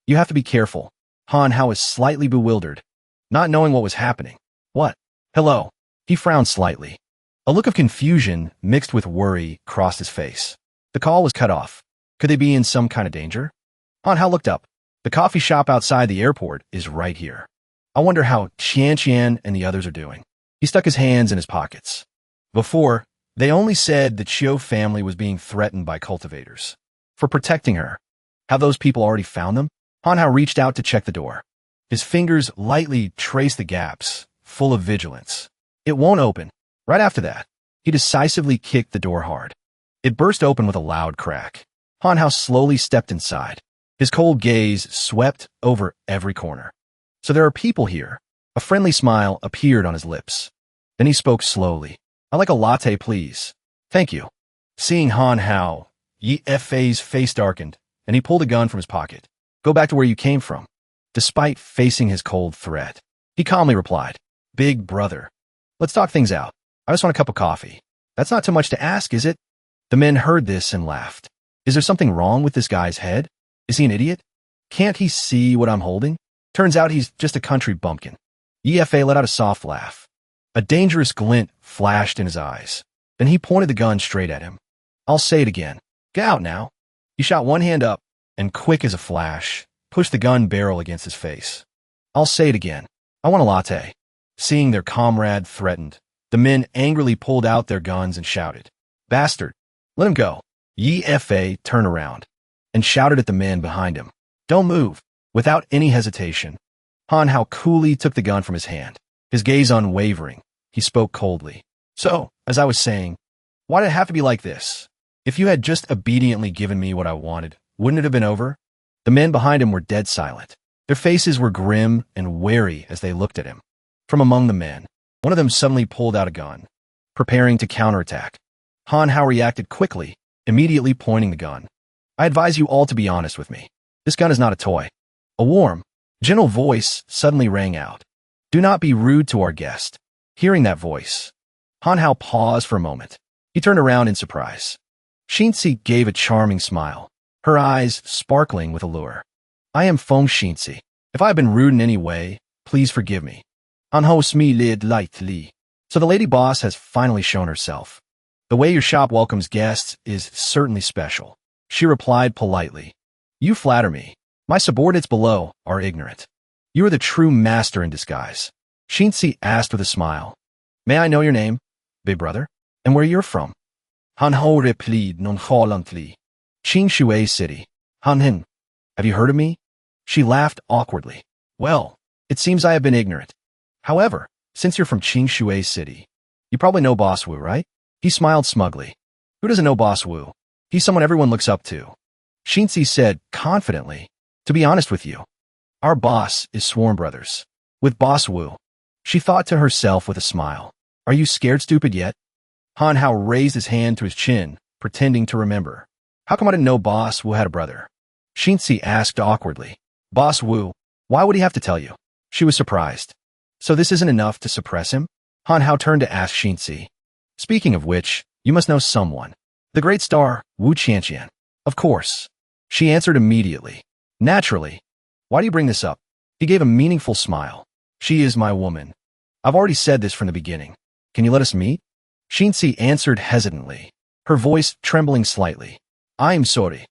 You have to be careful. Han Hao is slightly bewildered, not knowing what was happening. What? Hello. He frowned slightly. A look of confusion mixed with worry crossed his face. The call was cut off. Could they be in some kind of danger? Han Hao looked up. The coffee shop outside the airport is right here. I wonder how Qian and the others are doing. He stuck his hands in his pockets. Before, they only said the Chiu family was being threatened by cultivators for protecting her. Have those people already found them? Han Hao reached out to check the door. His fingers lightly traced the gaps, full of vigilance. It won't open. Right after that, he decisively kicked the door hard. It burst open with a loud crack. Han Hao slowly stepped inside. His cold gaze swept over every corner. So there are people here. A friendly smile appeared on his lips. Then he spoke slowly. I'd like a latte, please. Thank you. Seeing Han Hao, Yi Fei's face darkened, and he pulled a gun from his pocket. Go back to where you came from. Despite facing his cold threat, he calmly replied, Big brother. Let's talk things out. I just want a cup of coffee. That's not too much to ask, is it? The men heard this and laughed. Is there something wrong with this guy's head? Is he an idiot? Can't he see what I'm holding? Turns out he's just a country bumpkin. Yi Fei let out a soft laugh. A dangerous glint flashed in his eyes. Then he pointed the gun straight at him. I'll say it again. Get out now. He shot one hand up, and quick as a flash, pushed the gun barrel against his face. I'll say it again. I want a latte. Seeing their comrade threatened, the men angrily pulled out their guns and shouted, Bastard! Let him go. Yi Fei turned around and shouted at the men behind him. Don't move. Without any hesitation, Han Hao coolly took the gun from his hand. His gaze unwavering, he spoke coldly. So, as I was saying, why did it have to be like this? If you had just obediently given me what I wanted, wouldn't it have been over? The men behind him were dead silent. Their faces were grim and wary as they looked at him. From among the men, one of them suddenly pulled out a gun, preparing to counterattack. Han Hao reacted quickly, immediately pointing the gun. I advise you all to be honest with me. This gun is not a toy. A warm, gentle voice suddenly rang out. Do not be rude to our guest. Hearing that voice, Han Hao paused for a moment. He turned around in surprise. Xinzi gave a charming smile, her eyes sparkling with allure. I am Feng Xinzi. If I have been rude in any way, please forgive me. Han Hao smiled lightly. So the lady boss has finally shown herself. The way your shop welcomes guests is certainly special. She replied politely. You flatter me. My subordinates below are ignorant. You are the true master in disguise. Xinzi asked with a smile. May I know your name, big brother, and where you're from? Han Hao replied nonchalantly. Qingshui City. Han Hin. Have you heard of me? She laughed awkwardly. Well, it seems I have been ignorant. However, since you're from Qingshui City, you probably know Boss Wu, right? He smiled smugly. Who doesn't know Boss Wu? He's someone everyone looks up to. Xinzi said confidently, to be honest with you, our boss is sworn brothers with Boss Wu. She thought to herself with a smile. Are you scared stupid yet? Han Hao raised his hand to his chin, pretending to remember. How come I didn't know Boss Wu had a brother? Xinzi asked awkwardly. Boss Wu, why would he have to tell you? She was surprised. So this isn't enough to suppress him? Han Hao turned to ask Xinzi. Speaking of which, you must know someone. The great star, Wu Qianqian. Of course. She answered immediately. Naturally. Why do you bring this up? He gave a meaningful smile. She is my woman. I've already said this from the beginning. Can you let us meet? Xinzi answered hesitantly, her voice trembling slightly. I'm sorry.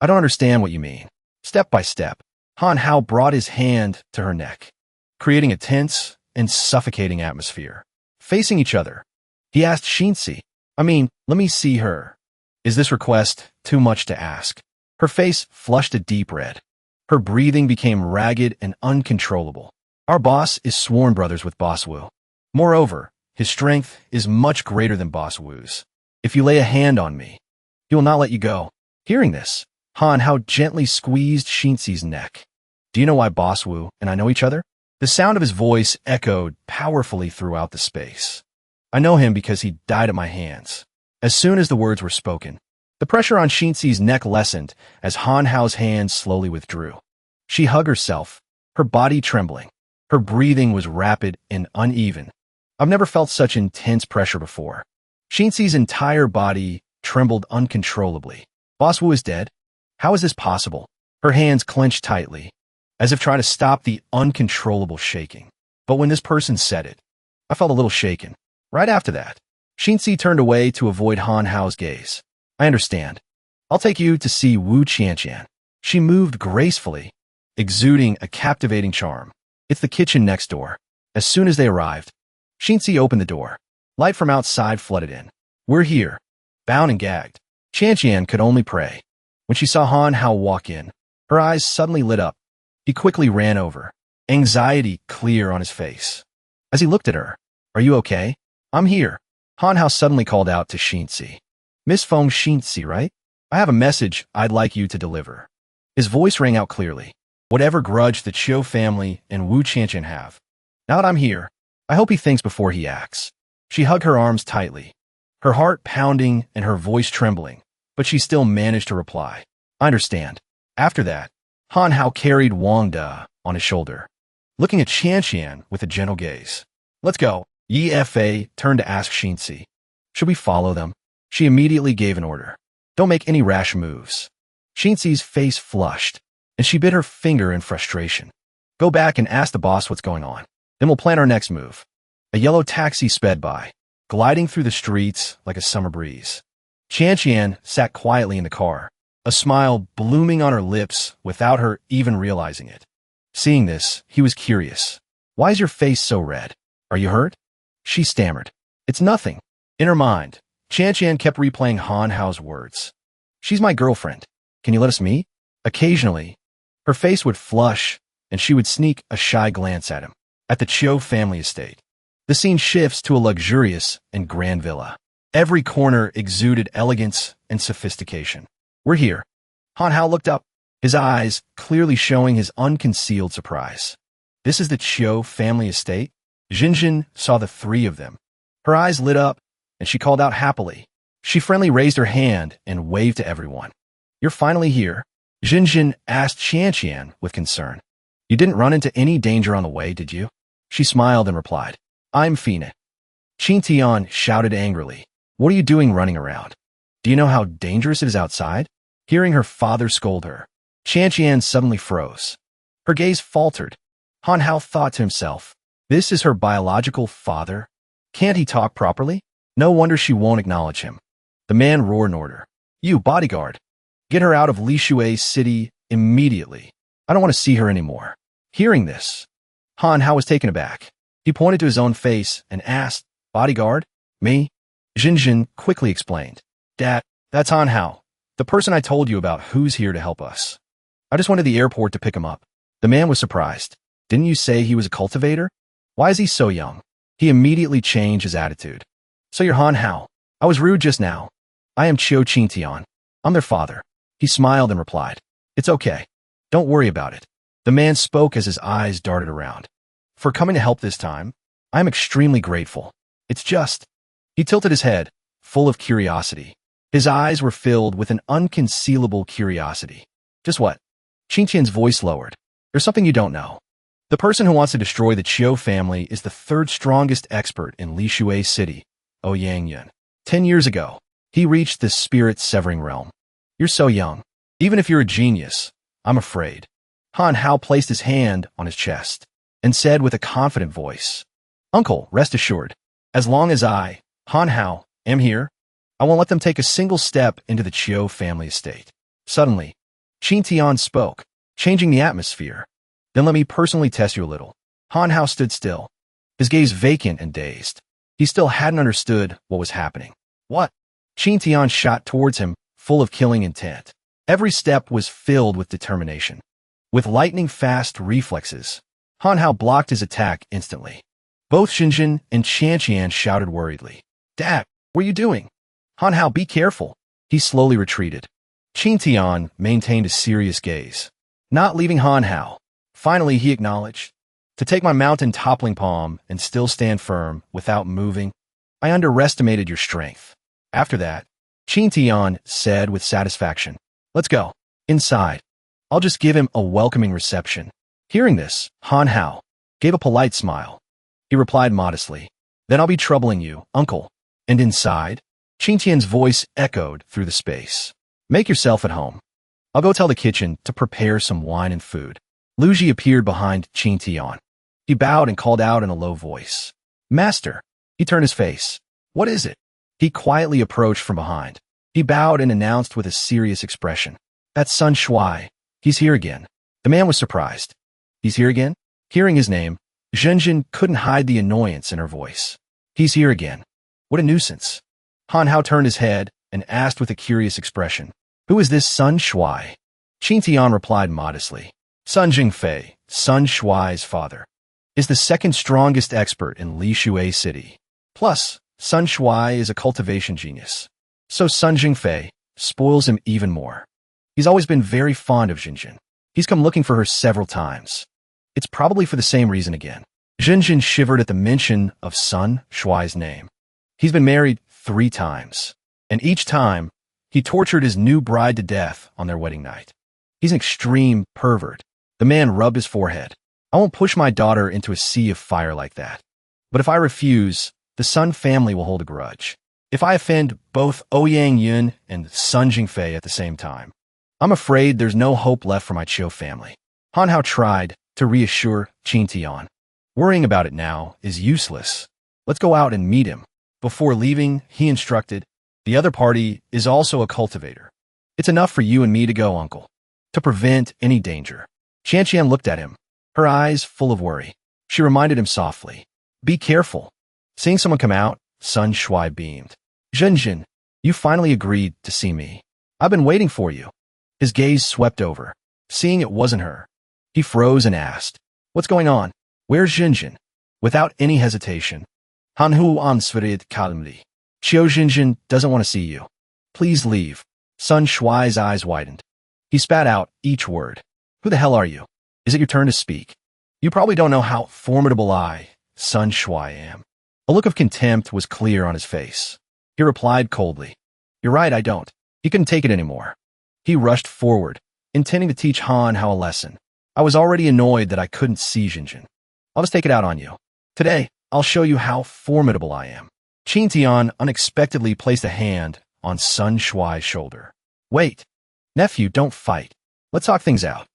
I don't understand what you mean. Step by step, Han Hao brought his hand to her neck, creating a tense and suffocating atmosphere. Facing each other, he asked Xinzi, let me see her. Is this request too much to ask? Her face flushed a deep red. Her breathing became ragged and uncontrollable. Our boss is sworn brothers with Boss Wu. Moreover, his strength is much greater than Boss Wu's. If you lay a hand on me, he will not let you go. Hearing this, Han Hao gently squeezed Xinzi's neck. Do you know why Boss Wu and I know each other? The sound of his voice echoed powerfully throughout the space. I know him because he died at my hands. As soon as the words were spoken, the pressure on Xinzi's neck lessened as Han Hao's hands slowly withdrew. She hugged herself, her body trembling. Her breathing was rapid and uneven. I've never felt such intense pressure before. Xinzi's entire body trembled uncontrollably. Boss Wu is dead? How is this possible? Her hands clenched tightly, as if trying to stop the uncontrollable shaking. But when this person said it, I felt a little shaken. Right after that, Shinzi turned away to avoid Han Hao's gaze. I understand. I'll take you to see Wu Qianqian. She moved gracefully, exuding a captivating charm. It's the kitchen next door. As soon as they arrived, Shinzi opened the door. Light from outside flooded in. We're here. Bound and gagged. Qianqian could only pray. When she saw Han Hao walk in, her eyes suddenly lit up. He quickly ran over, anxiety clear on his face. As he looked at her, are you okay? I'm here. Han Hao suddenly called out to Shinzi. Miss Feng Shinzi, right? I have a message I'd like you to deliver. His voice rang out clearly. Whatever grudge the Chiu family and Wu Qianqian have, now that I'm here, I hope he thinks before he acts. She hugged her arms tightly, her heart pounding and her voice trembling, but she still managed to reply. I understand. After that, Han Hao carried Wang De on his shoulder, looking at Qianqian with a gentle gaze. Let's go. Yi Fa turned to ask Shinzi. Should we follow them? She immediately gave an order. Don't make any rash moves. Shinzi's face flushed, and she bit her finger in frustration. Go back and ask the boss what's going on. Then we'll plan our next move. A yellow taxi sped by, gliding through the streets like a summer breeze. Qianqian sat quietly in the car, a smile blooming on her lips without her even realizing it. Seeing this, he was curious. Why is your face so red? Are you hurt? She stammered. It's nothing. In her mind, Qianqian kept replaying Han Hao's words. She's my girlfriend. Can you let us meet? Occasionally, her face would flush, and she would sneak a shy glance at him. At the Chiu family estate, the scene shifts to a luxurious and grand villa. Every corner exuded elegance and sophistication. We're here. Han Hao looked up, his eyes clearly showing his unconcealed surprise. This is the Chiu family estate? Jinjin saw the three of them. Her eyes lit up, and she called out happily. She friendly raised her hand and waved to everyone. You're finally here? Jinjin asked Qianqian with concern. You didn't run into any danger on the way, did you? She smiled and replied, I'm Fina. Qintian shouted angrily. What are you doing running around? Do you know how dangerous it is outside? Hearing her father scold her, Qianqian suddenly froze. Her gaze faltered. Han Hao thought to himself, this is her biological father? Can't he talk properly? No wonder she won't acknowledge him. The man roared an order. You, bodyguard, get her out of Li Shuai City immediately. I don't want to see her anymore. Hearing this, Han Hao was taken aback. He pointed to his own face and asked, bodyguard? Me? Jinjin quickly explained. Dad, that's Han Hao, the person I told you about who's here to help us. I just went to the airport to pick him up. The man was surprised. Didn't you say he was a cultivator? Why is he so young? He immediately changed his attitude. So you're Han Hao. I was rude just now. I am Chiu Qingtian. I'm their father. He smiled and replied. It's okay. Don't worry about it. The man spoke as his eyes darted around. For coming to help this time, I am extremely grateful. It's just... He tilted his head, full of curiosity. His eyes were filled with an unconcealable curiosity. Just what? Qingtian's voice lowered. There's something you don't know. The person who wants to destroy the Chiu family is the third strongest expert in Li Shuai City, Yang Yun. 10 years ago, he reached the spirit-severing realm. You're so young. Even if you're a genius, I'm afraid. Han Hao placed his hand on his chest and said with a confident voice, Uncle, rest assured, as long as I, Han Hao, am here, I won't let them take a single step into the Chiu family estate. Suddenly, Qingtian spoke, changing the atmosphere. Then let me personally test you a little. Han Hao stood still, his gaze vacant and dazed. He still hadn't understood what was happening. What? Qingtian shot towards him, full of killing intent. Every step was filled with determination. With lightning-fast reflexes, Han Hao blocked his attack instantly. Both Jinjin and Qianqian shouted worriedly. Dad, what are you doing? Han Hao, be careful. He slowly retreated. Qingtian maintained a serious gaze, not leaving Han Hao. Finally, he acknowledged, to take my mountain toppling palm and still stand firm without moving, I underestimated your strength. After that, Qingtian said with satisfaction, let's go. Inside. I'll just give him a welcoming reception. Hearing this, Han Hao gave a polite smile. He replied modestly, then I'll be troubling you, uncle. And inside, Qingtian's voice echoed through the space. Make yourself at home. I'll go tell the kitchen to prepare some wine and food. Lu Ji appeared behind Qin Tian. He bowed and called out in a low voice. Master. He turned his face. What is it? He quietly approached from behind. He bowed and announced with a serious expression. That's Sun Shuai. He's here again. The man was surprised. He's here again? Hearing his name, Zhenjin couldn't hide the annoyance in her voice. He's here again. What a nuisance. Han Hao turned his head and asked with a curious expression. Who is this Sun Shuai? Qin Tian replied modestly. Sun Jingfei, Sun Shuai's father, is the second strongest expert in Li Shui City. Plus, Sun Shuai is a cultivation genius. So Sun Jingfei spoils him even more. He's always been very fond of Zhenjin. He's come looking for her several times. It's probably for the same reason again. Zhenjin shivered at the mention of Sun Shuai's name. He's been married 3 times, and each time, he tortured his new bride to death on their wedding night. He's an extreme pervert. The man rubbed his forehead. I won't push my daughter into a sea of fire like that. But if I refuse, the Sun family will hold a grudge. If I offend both Ouyang Yun and Sun Jingfei at the same time, I'm afraid there's no hope left for my Chiu family. Han Hao tried to reassure Qin Tian. Worrying about it now is useless. Let's go out and meet him. Before leaving, he instructed, the other party is also a cultivator. It's enough for you and me to go, uncle. To prevent any danger. Qian looked at him, her eyes full of worry. She reminded him softly. Be careful. Seeing someone come out, Sun Shuai beamed. Zhenjin, you finally agreed to see me. I've been waiting for you. His gaze swept over. Seeing it wasn't her, he froze and asked, what's going on? Where's Zhenjin? Without any hesitation, Hanhu ansvaret kalimli. Qiu Zhenjin doesn't want to see you. Please leave. Sun Shuai's eyes widened. He spat out each word. Who the hell are you? Is it your turn to speak? You probably don't know how formidable I, Sun Shuai, am. A look of contempt was clear on his face. He replied coldly. You're right, I don't. He couldn't take it anymore. He rushed forward, intending to teach Han Hao a lesson. I was already annoyed that I couldn't see Zhenjin. I'll just take it out on you. Today, I'll show you how formidable I am. Qin Tian unexpectedly placed a hand on Sun Shuai's shoulder. Wait. Nephew, don't fight. Let's talk things out.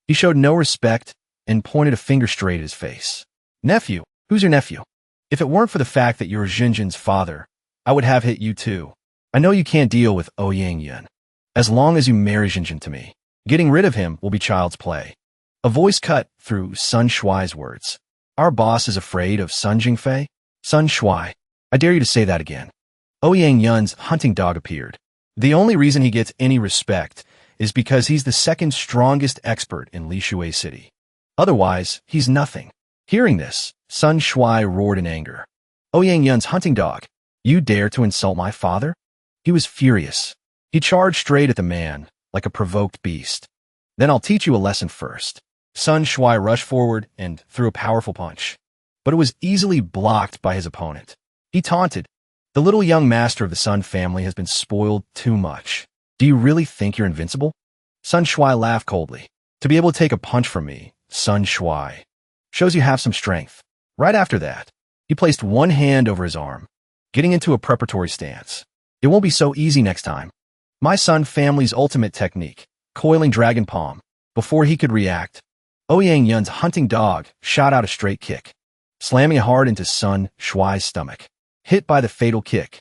He showed no respect and pointed a finger straight at his face. Nephew? Who's your nephew? If it weren't for the fact that you're Zhenjin's father, I would have hit you too. I know you can't deal with Ouyang Yun. As long as you marry Zhenjin to me, getting rid of him will be child's play. A voice cut through Sun Shuai's words. Our boss is afraid of Sun Jingfei? Sun Shuai, I dare you to say that again. Ouyang Yun's hunting dog appeared. The only reason he gets any respect is because he's the second strongest expert in Li Shui City. Otherwise, he's nothing. Hearing this, Sun Shuai roared in anger. Ouyang Yun's hunting dog, you dare to insult my father? He was furious. He charged straight at the man, like a provoked beast. Then I'll teach you a lesson first. Sun Shuai rushed forward and threw a powerful punch. But it was easily blocked by his opponent. He taunted, the little young master of the Sun family has been spoiled too much. Do you really think you're invincible? Sun Shuai laughed coldly. To be able to take a punch from me, Sun Shuai, shows you have some strength. Right after that, he placed one hand over his arm, getting into a preparatory stance. It won't be so easy next time. My Sun family's ultimate technique, coiling dragon palm. Before he could react, Ouyang Yun's hunting dog shot out a straight kick, slamming it hard into Sun Shuai's stomach. Hit by the fatal kick,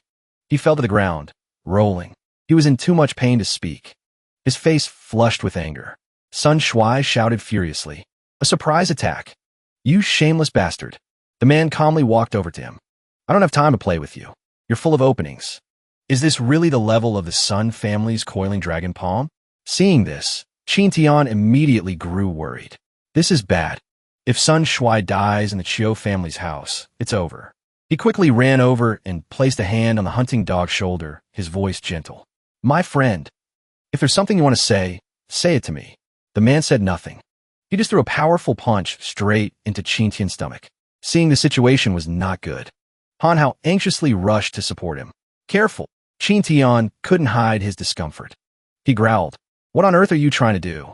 he fell to the ground, rolling. He was in too much pain to speak. His face flushed with anger. Sun Shuai shouted furiously. A surprise attack. You shameless bastard. The man calmly walked over to him. I don't have time to play with you. You're full of openings. Is this really the level of the Sun family's coiling dragon palm? Seeing this, Qin Tian immediately grew worried. This is bad. If Sun Shuai dies in the Chiu family's house, it's over. He quickly ran over and placed a hand on the hunting dog's shoulder, his voice gentle. My friend, if there's something you want to say it to me. The man said nothing. He just threw a powerful punch straight into Qin Tian's stomach. Seeing the situation was not good, Han Hao anxiously rushed to support him. Careful. Qin Tian couldn't hide his discomfort. He growled, what on earth are you trying to do?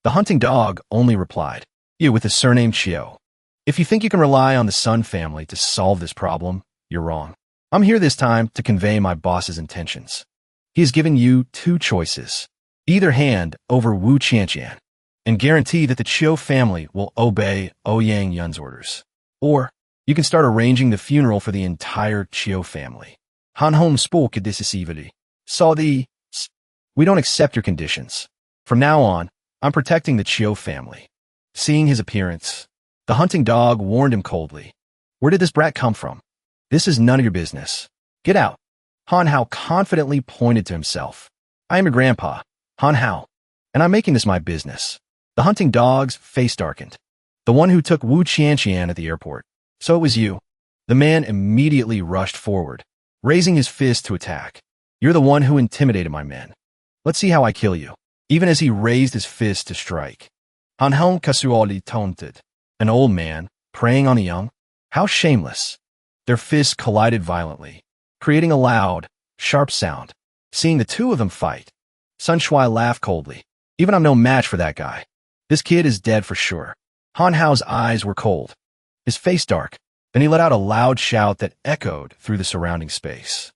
The hunting dog only replied, you with the surname Chiu. If you think you can rely on the Sun family to solve this problem, you're wrong. I'm here this time to convey my boss's intentions. He has given you 2 choices. either hand over Wu Qianqian and guarantee that the Chiu family will obey Ouyang Yun's orders. Or you can start arranging the funeral for the entire Chiu family. Han Hong spoke decisively. We don't accept your conditions. From now on, I'm protecting the Chiu family. Seeing his appearance, the hunting dog warned him coldly. Where did this brat come from? This is none of your business. Get out. Han Hao confidently pointed to himself. I am your grandpa, Han Hao, and I'm making this my business. The hunting dog's face darkened. The one who took Wu Qianqian at the airport. So it was you. The man immediately rushed forward, raising his fist to attack. You're the one who intimidated my men. Let's see how I kill you. Even as he raised his fist to strike. Han Hong casually taunted. An old man, preying on a young? How shameless. Their fists collided violently, creating a loud, sharp sound. Seeing the two of them fight, Sun Shui laughed coldly. Even I'm no match for that guy. This kid is dead for sure. Han Hao's eyes were cold, his face dark. Then he let out a loud shout that echoed through the surrounding space.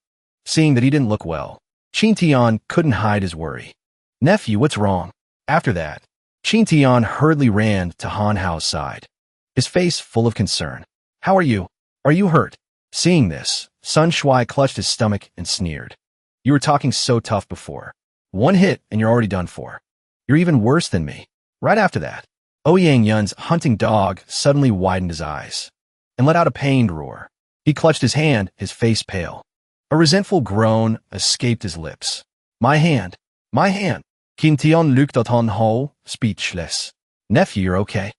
Seeing that he didn't look well, Qin Tian couldn't hide his worry. Nephew, what's wrong? After that, Qin Tian hurriedly ran to Han Hao's side, his face full of concern. How are you? Are you hurt? Seeing this, Sun Shui clutched his stomach and sneered. You were talking so tough before. One hit and you're already done for. You're even worse than me. Right after that, Ouyang Yun's hunting dog suddenly widened his eyes and let out a pained roar. He clutched his hand, his face pale. A resentful groan escaped his lips. My hand. My hand. Qin Tian looked at Han Hao, speechless. Nephew, you're okay?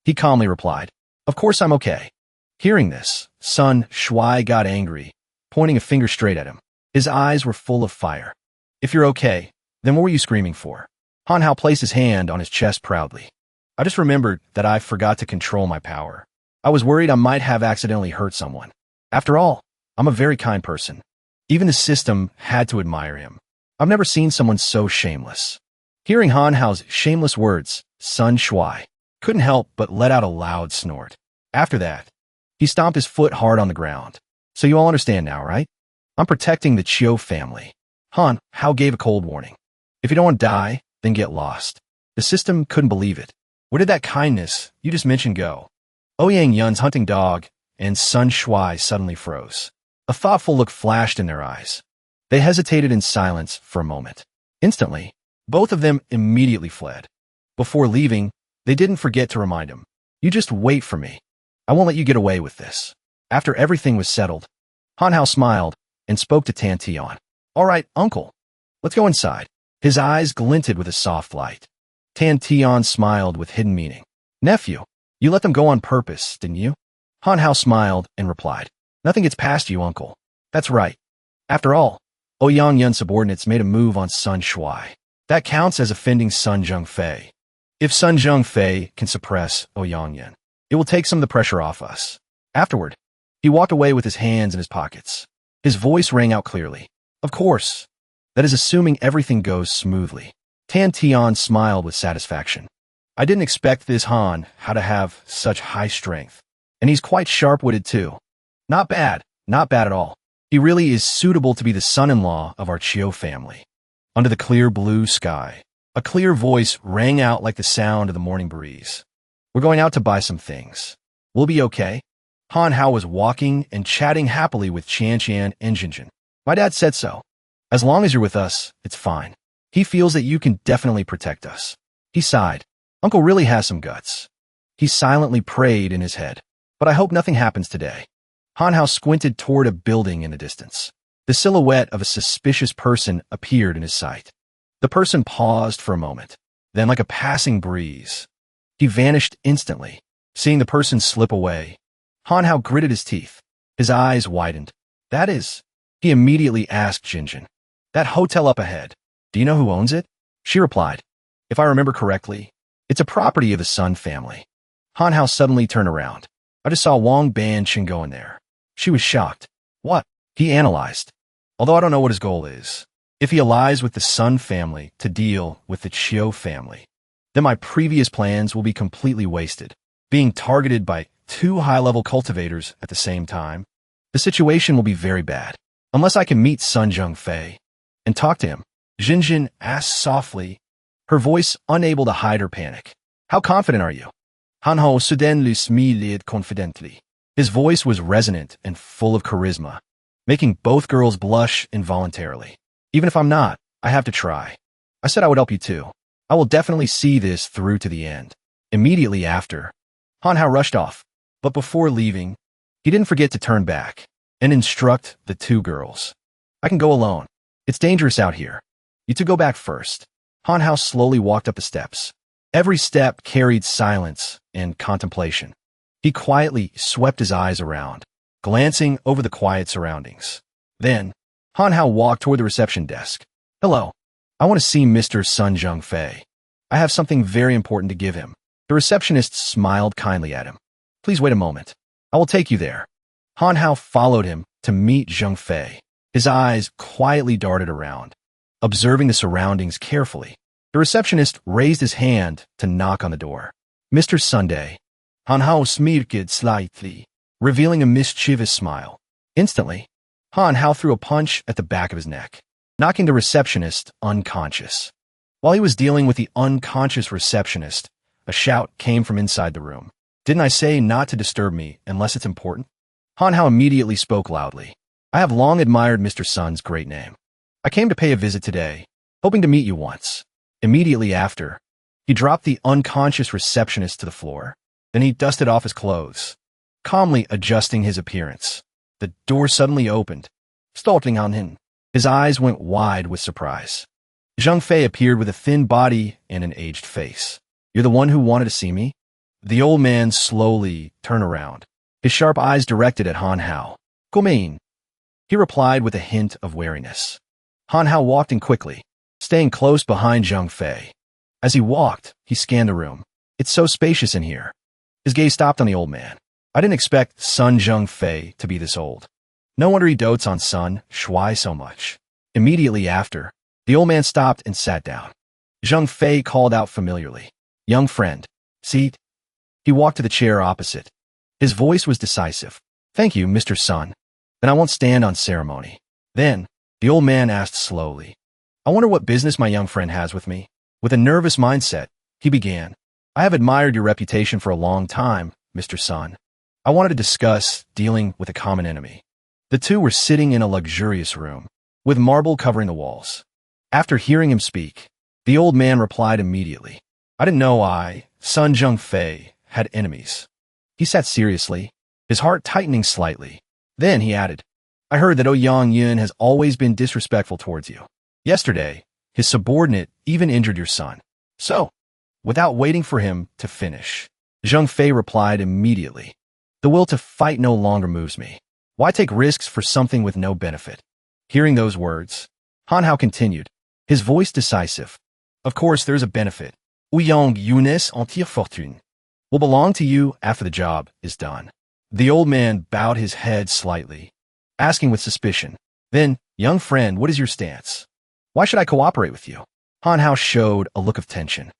He calmly replied. Of course I'm okay. Hearing this, Sun Shui got angry, pointing a finger straight at him. His eyes were full of fire. If you're okay, then what were you screaming for? Han Hao placed his hand on his chest proudly. I just remembered that I forgot to control my power. I was worried I might have accidentally hurt someone. After all, I'm a very kind person. Even the system had to admire him. I've never seen someone so shameless. Hearing Han Hao's shameless words, Sun Shui couldn't help but let out a loud snort. After that, he stomped his foot hard on the ground. So you all understand now, right? I'm protecting the Chiu family. Han Hao gave a cold warning. If you don't want to die, then get lost. The system couldn't believe it. Where did that kindness you just mentioned go? Ouyang Yun's hunting dog and Sun Shui suddenly froze. A thoughtful look flashed in their eyes. They hesitated in silence for a moment. Instantly, both of them immediately fled. Before leaving, they didn't forget to remind him. You just wait for me. I won't let you get away with this. After everything was settled, Han Hao smiled and spoke to Tan Tian. All right, uncle. Let's go inside. His eyes glinted with a soft light. Tan Tian smiled with hidden meaning. Nephew, you let them go on purpose, didn't you? Han Hao smiled and replied. Nothing gets past you, uncle. That's right. After all, Ouyang Yun's subordinates made a move on Sun Shui. That counts as offending Sun Zhengfei. If Sun Zhengfei can suppress Ouyang Yun, it will take some of the pressure off us. Afterward, he walked away with his hands in his pockets. His voice rang out clearly. Of course. That is assuming everything goes smoothly. Tan Tian smiled with satisfaction. I didn't expect this Han Hao to have such high strength. And he's quite sharp-witted too. Not bad at all. He really is suitable to be the son-in-law of our Chiu family. Under the clear blue sky, a clear voice rang out like the sound of the morning breeze. We're going out to buy some things. We'll be okay. Han Hao was walking and chatting happily with Qianqian and Jinjin. My dad said so. As long as you're with us, it's fine. He feels that you can definitely protect us. He sighed. Uncle really has some guts. He silently prayed in his head. But I hope nothing happens today. Han Hao squinted toward a building in the distance. The silhouette of a suspicious person appeared in his sight. The person paused for a moment. Then, like a passing breeze, he vanished instantly. Seeing the person slip away, Han Hao gritted his teeth. His eyes widened. That is, he immediately asked Jinjin. That hotel up ahead, do you know who owns it? She replied. If I remember correctly, it's a property of the Sun family. Han Hao suddenly turned around. I just saw Wang Banqing go in there. She was shocked. What? He analyzed. Although I don't know what his goal is. If he allies with the Sun family to deal with the Chiu family, then my previous plans will be completely wasted. Being targeted by two high-level cultivators at the same time, the situation will be very bad. Unless I can meet Sun Zhengfei and talk to him, Jinjin asked softly, her voice unable to hide her panic. How confident are you? Hanho soudain smiled confidently. His voice was resonant and full of charisma, making both girls blush involuntarily. Even if I'm not, I have to try. I said I would help you too. I will definitely see this through to the end. Immediately after, Hanhao rushed off, but before leaving, he didn't forget to turn back and instruct the two girls. I can go alone. It's dangerous out here. You two go back first. Hanhao slowly walked up the steps. Every step carried silence and contemplation. He quietly swept his eyes around, glancing over the quiet surroundings. Then, Hanhao walked toward the reception desk. Hello. I want to see Mr. Sun Zhengfei. I have something very important to give him. The receptionist smiled kindly at him. Please wait a moment. I will take you there. Hanhao followed him to meet Zhengfei. His eyes quietly darted around, observing the surroundings carefully. The receptionist raised his hand to knock on the door. Mr. Sunday. Hanhao smirked slightly, revealing a mischievous smile. Instantly, Hanhao threw a punch at the back of his neck, knocking the receptionist unconscious. While he was dealing with the unconscious receptionist, a shout came from inside the room. Didn't I say not to disturb me unless it's important? Hanhao immediately spoke loudly. I have long admired Mr. Sun's great name. I came to pay a visit today, hoping to meet you once. Immediately after, he dropped the unconscious receptionist to the floor. Then he dusted off his clothes, calmly adjusting his appearance. The door suddenly opened, startling on him. His eyes went wide with surprise. Zhengfei appeared with a thin body and an aged face. You're the one who wanted to see me? The old man slowly turned around, his sharp eyes directed at Hanhao. Gomein. He replied with a hint of wariness. Hanhao walked in quickly, staying close behind Zhengfei. As he walked, he scanned the room. It's so spacious in here. His gaze stopped on the old man. I didn't expect Sun Zhengfei to be this old. No wonder he dotes on Sun Shui so much. Immediately after, the old man stopped and sat down. Zhengfei called out familiarly. Young friend, seat. He walked to the chair opposite. His voice was decisive. Thank you, Mr. Sun. Then I won't stand on ceremony. Then, the old man asked slowly. I wonder what business my young friend has with me. With a nervous mindset, he began. I have admired your reputation for a long time, Mr. Sun. I wanted to discuss dealing with a common enemy. The two were sitting in a luxurious room, with marble covering the walls. After hearing him speak, the old man replied immediately. I didn't know Sun Zhengfei, had enemies. He sat seriously, his heart tightening slightly. Then he added, I heard that Ouyang Yun has always been disrespectful towards you. Yesterday, his subordinate even injured your son. So, without waiting for him to finish, Zhengfei replied immediately. The will to fight no longer moves me. Why take risks for something with no benefit? Hearing those words, Hanhao continued, his voice decisive. Of course, there's a benefit. Ouyang Yun's entière fortune will belong to you after the job is done. The old man bowed his head slightly, asking with suspicion. Then, young friend, what is your stance? Why should I cooperate with you? Hanhao showed a look of tension.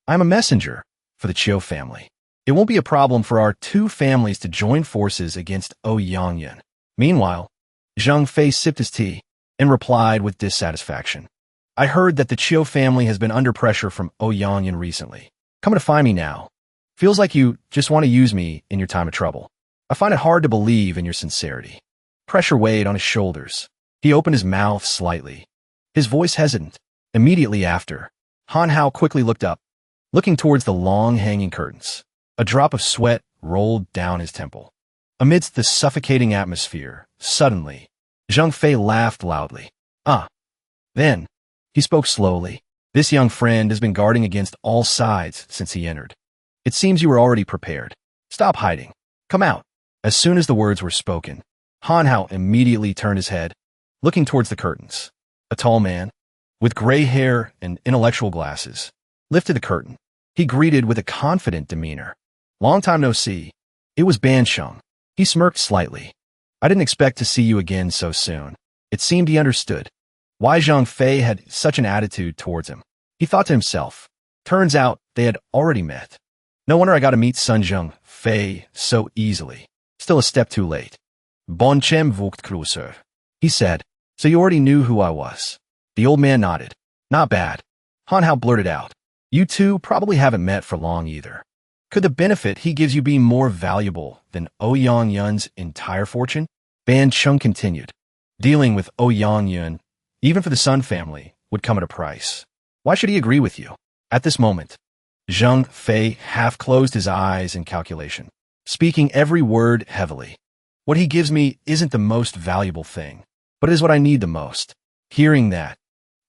I'm a messenger for the Chiu family. It won't be a problem for our two families to join forces against Ouyang Yun. Meanwhile, Zhengfei sipped his tea and replied with dissatisfaction. I heard that the Chiu family has been under pressure from Ouyang Yun recently. Coming to find me now. Feels like you just want to use me in your time of trouble. I find it hard to believe in your sincerity. Pressure weighed on his shoulders. He opened his mouth slightly, his voice hesitant. Immediately after, Hanhao quickly looked up, looking towards the long hanging curtains. A drop of sweat rolled down his temple. Amidst the suffocating atmosphere, suddenly, Zhengfei laughed loudly. Then, he spoke slowly. This young friend has been guarding against all sides since he entered. It seems you were already prepared. Stop hiding. Come out. As soon as the words were spoken, Hanhao immediately turned his head, looking towards the curtains. A tall man, with gray hair and intellectual glasses, lifted the curtain. He greeted with a confident demeanor. Long time no see. It was Bansheng. He smirked slightly. I didn't expect to see you again so soon. It seemed he understood why Zhengfei had such an attitude towards him. He thought to himself, turns out they had already met. No wonder I got to meet Sun Zhengfei so easily. Still a step too late. Bon Chem vukt closer. He said, so you already knew who I was. The old man nodded. Not bad. Han Hao blurted out. You two probably haven't met for long either. Could the benefit he gives you be more valuable than Ouyang Yun's entire fortune? Ban Chung continued. Dealing with Ouyang Yun, even for the Sun family, would come at a price. Why should he agree with you? At this moment, Zhang Fei half closed his eyes in calculation, speaking every word heavily. What he gives me isn't the most valuable thing, but it is what I need the most. Hearing that,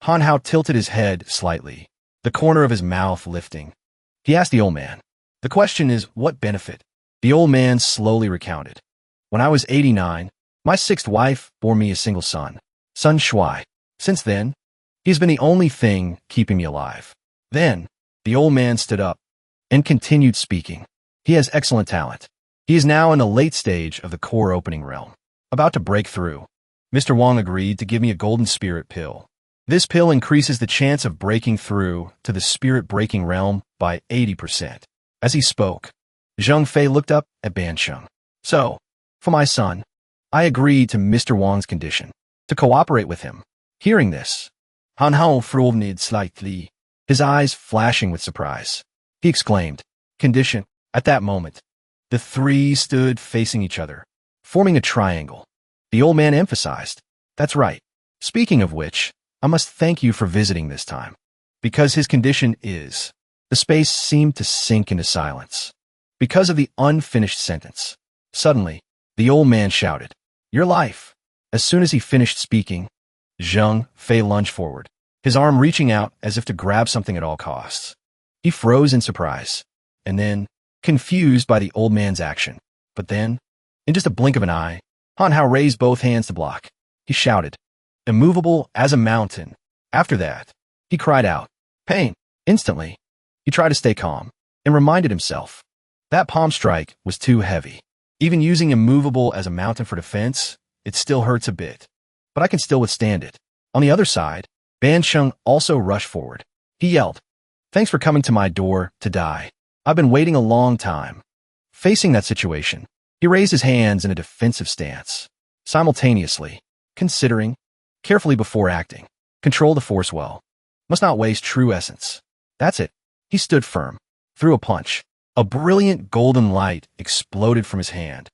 Han Hao tilted his head slightly, the corner of his mouth lifting. He asked the old man, the question is, what benefit? The old man slowly recounted. When I was 89, my sixth wife bore me a single son, Sun Shuai. Since then, he's been the only thing keeping me alive. Then, the old man stood up and continued speaking. He has excellent talent. He is now in the late stage of the core opening realm, about to break through. Mr. Wang agreed to give me a golden spirit pill. This pill increases the chance of breaking through to the spirit-breaking realm by 80%. As he spoke, Zhang Fei looked up at Ban Chung. So, for my son, I agreed to Mr. Wang's condition, to cooperate with him. Hearing this, Han Hao frowned slightly, his eyes flashing with surprise. He exclaimed, condition. At that moment, the three stood facing each other, forming a triangle. The old man emphasized, that's right. Speaking of which, I must thank you for visiting this time. Because his condition is... The space seemed to sink into silence. Because of the unfinished sentence. Suddenly, the old man shouted, your life. As soon as he finished speaking, Zhang Fei lunged forward, his arm reaching out as if to grab something at all costs. He froze in surprise, and then, confused by the old man's action. But then, in just a blink of an eye, Han Hao raised both hands to block. He shouted, immovable as a mountain. After that, he cried out, pain. Instantly, he tried to stay calm and reminded himself that palm strike was too heavy. Even using immovable as a mountain for defense, it still hurts a bit, but I can still withstand it. On the other side, Ban Chung also rushed forward. He yelled, thanks for coming to my door to die. I've been waiting a long time. Facing that situation, he raised his hands in a defensive stance, simultaneously, considering, carefully before acting, control the force well. Must not waste true essence. That's it. He stood firm, threw a punch. A brilliant golden light exploded from his hand,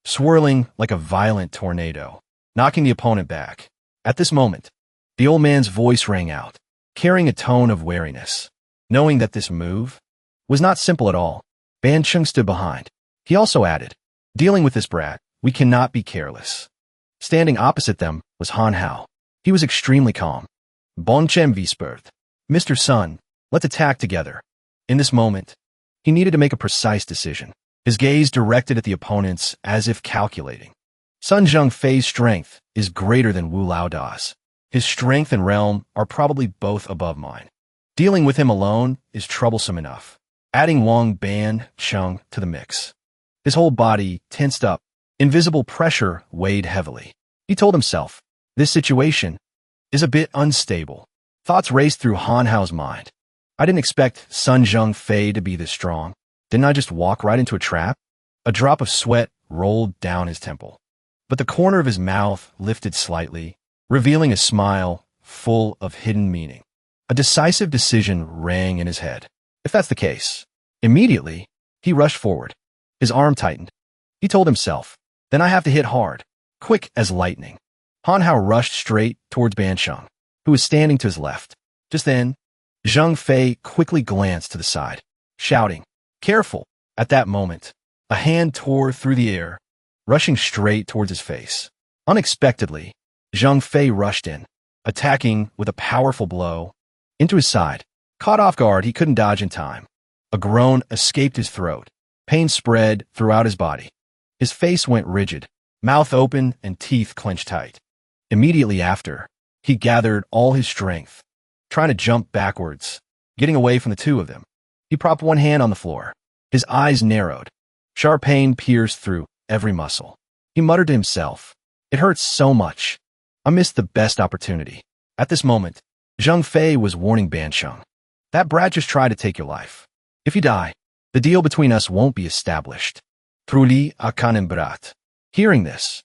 swirling like a violent tornado, knocking the opponent back. At this moment, the old man's voice rang out, carrying a tone of wariness. Knowing that this move was not simple at all, Ban Chung stood behind. He also added, dealing with this brat, we cannot be careless. Standing opposite them was Han Hao. He was extremely calm. Bon Chem Vispert. Mr. Sun, let's attack together. In this moment, he needed to make a precise decision, his gaze directed at the opponents as if calculating. Sun Zhang Fei's strength is greater than Wu Lao Da's. His strength and realm are probably both above mine. Dealing with him alone is troublesome enough. Adding Wang Ban Chung to the mix. His whole body tensed up. Invisible pressure weighed heavily. He told himself, this situation is a bit unstable. Thoughts raced through Han Hao's mind. I didn't expect Sun Zhang Fei to be this strong. Didn't I just walk right into a trap? A drop of sweat rolled down his temple. But the corner of his mouth lifted slightly, revealing a smile full of hidden meaning. A decisive decision rang in his head. If that's the case, immediately, he rushed forward. His arm tightened. He told himself, then I have to hit hard, quick as lightning. Han Hao rushed straight towards Ban Chung, who was standing to his left. Just then, Zhang Fei quickly glanced to the side, shouting, careful. At that moment, a hand tore through the air, rushing straight towards his face. Unexpectedly, Zhang Fei rushed in, attacking with a powerful blow into his side. Caught off guard, he couldn't dodge in time. A groan escaped his throat. Pain spread throughout his body. His face went rigid, mouth open and teeth clenched tight. Immediately after, he gathered all his strength, trying to jump backwards, getting away from the two of them. He propped one hand on the floor. His eyes narrowed. Sharp pain pierced through every muscle. He muttered to himself, it hurts so much. I missed the best opportunity. At this moment, Zhang Fei was warning Ban Chung. That brat just tried to take your life. If you die, the deal between us won't be established. Truli akanen brat. Hearing this,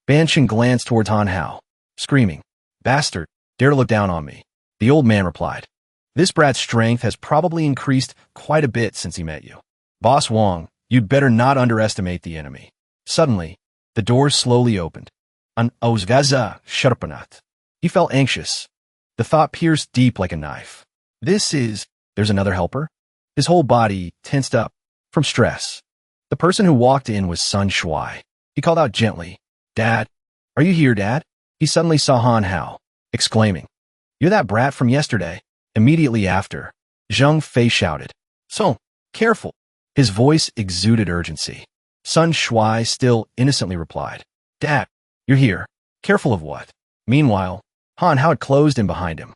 Ban Chung glanced towards Han Hao, screaming, bastard, dare to look down on me. The old man replied. This brat's strength has probably increased quite a bit since he met you. Boss Wong, you'd better not underestimate the enemy. Suddenly, the doors slowly opened. An Ozgaza Sharpanat. He felt anxious. The thought pierced deep like a knife. There's another helper? His whole body tensed up from stress. The person who walked in was Sun Shuai. He called out gently, Dad, are you here, Dad? He suddenly saw Han Hao, exclaiming, You're that brat from yesterday. Immediately after, Zhang Fei shouted, So, careful. His voice exuded urgency. Sun Shuai still innocently replied, Dad, you're here. Careful of what? Meanwhile, Han Hao had closed in behind him,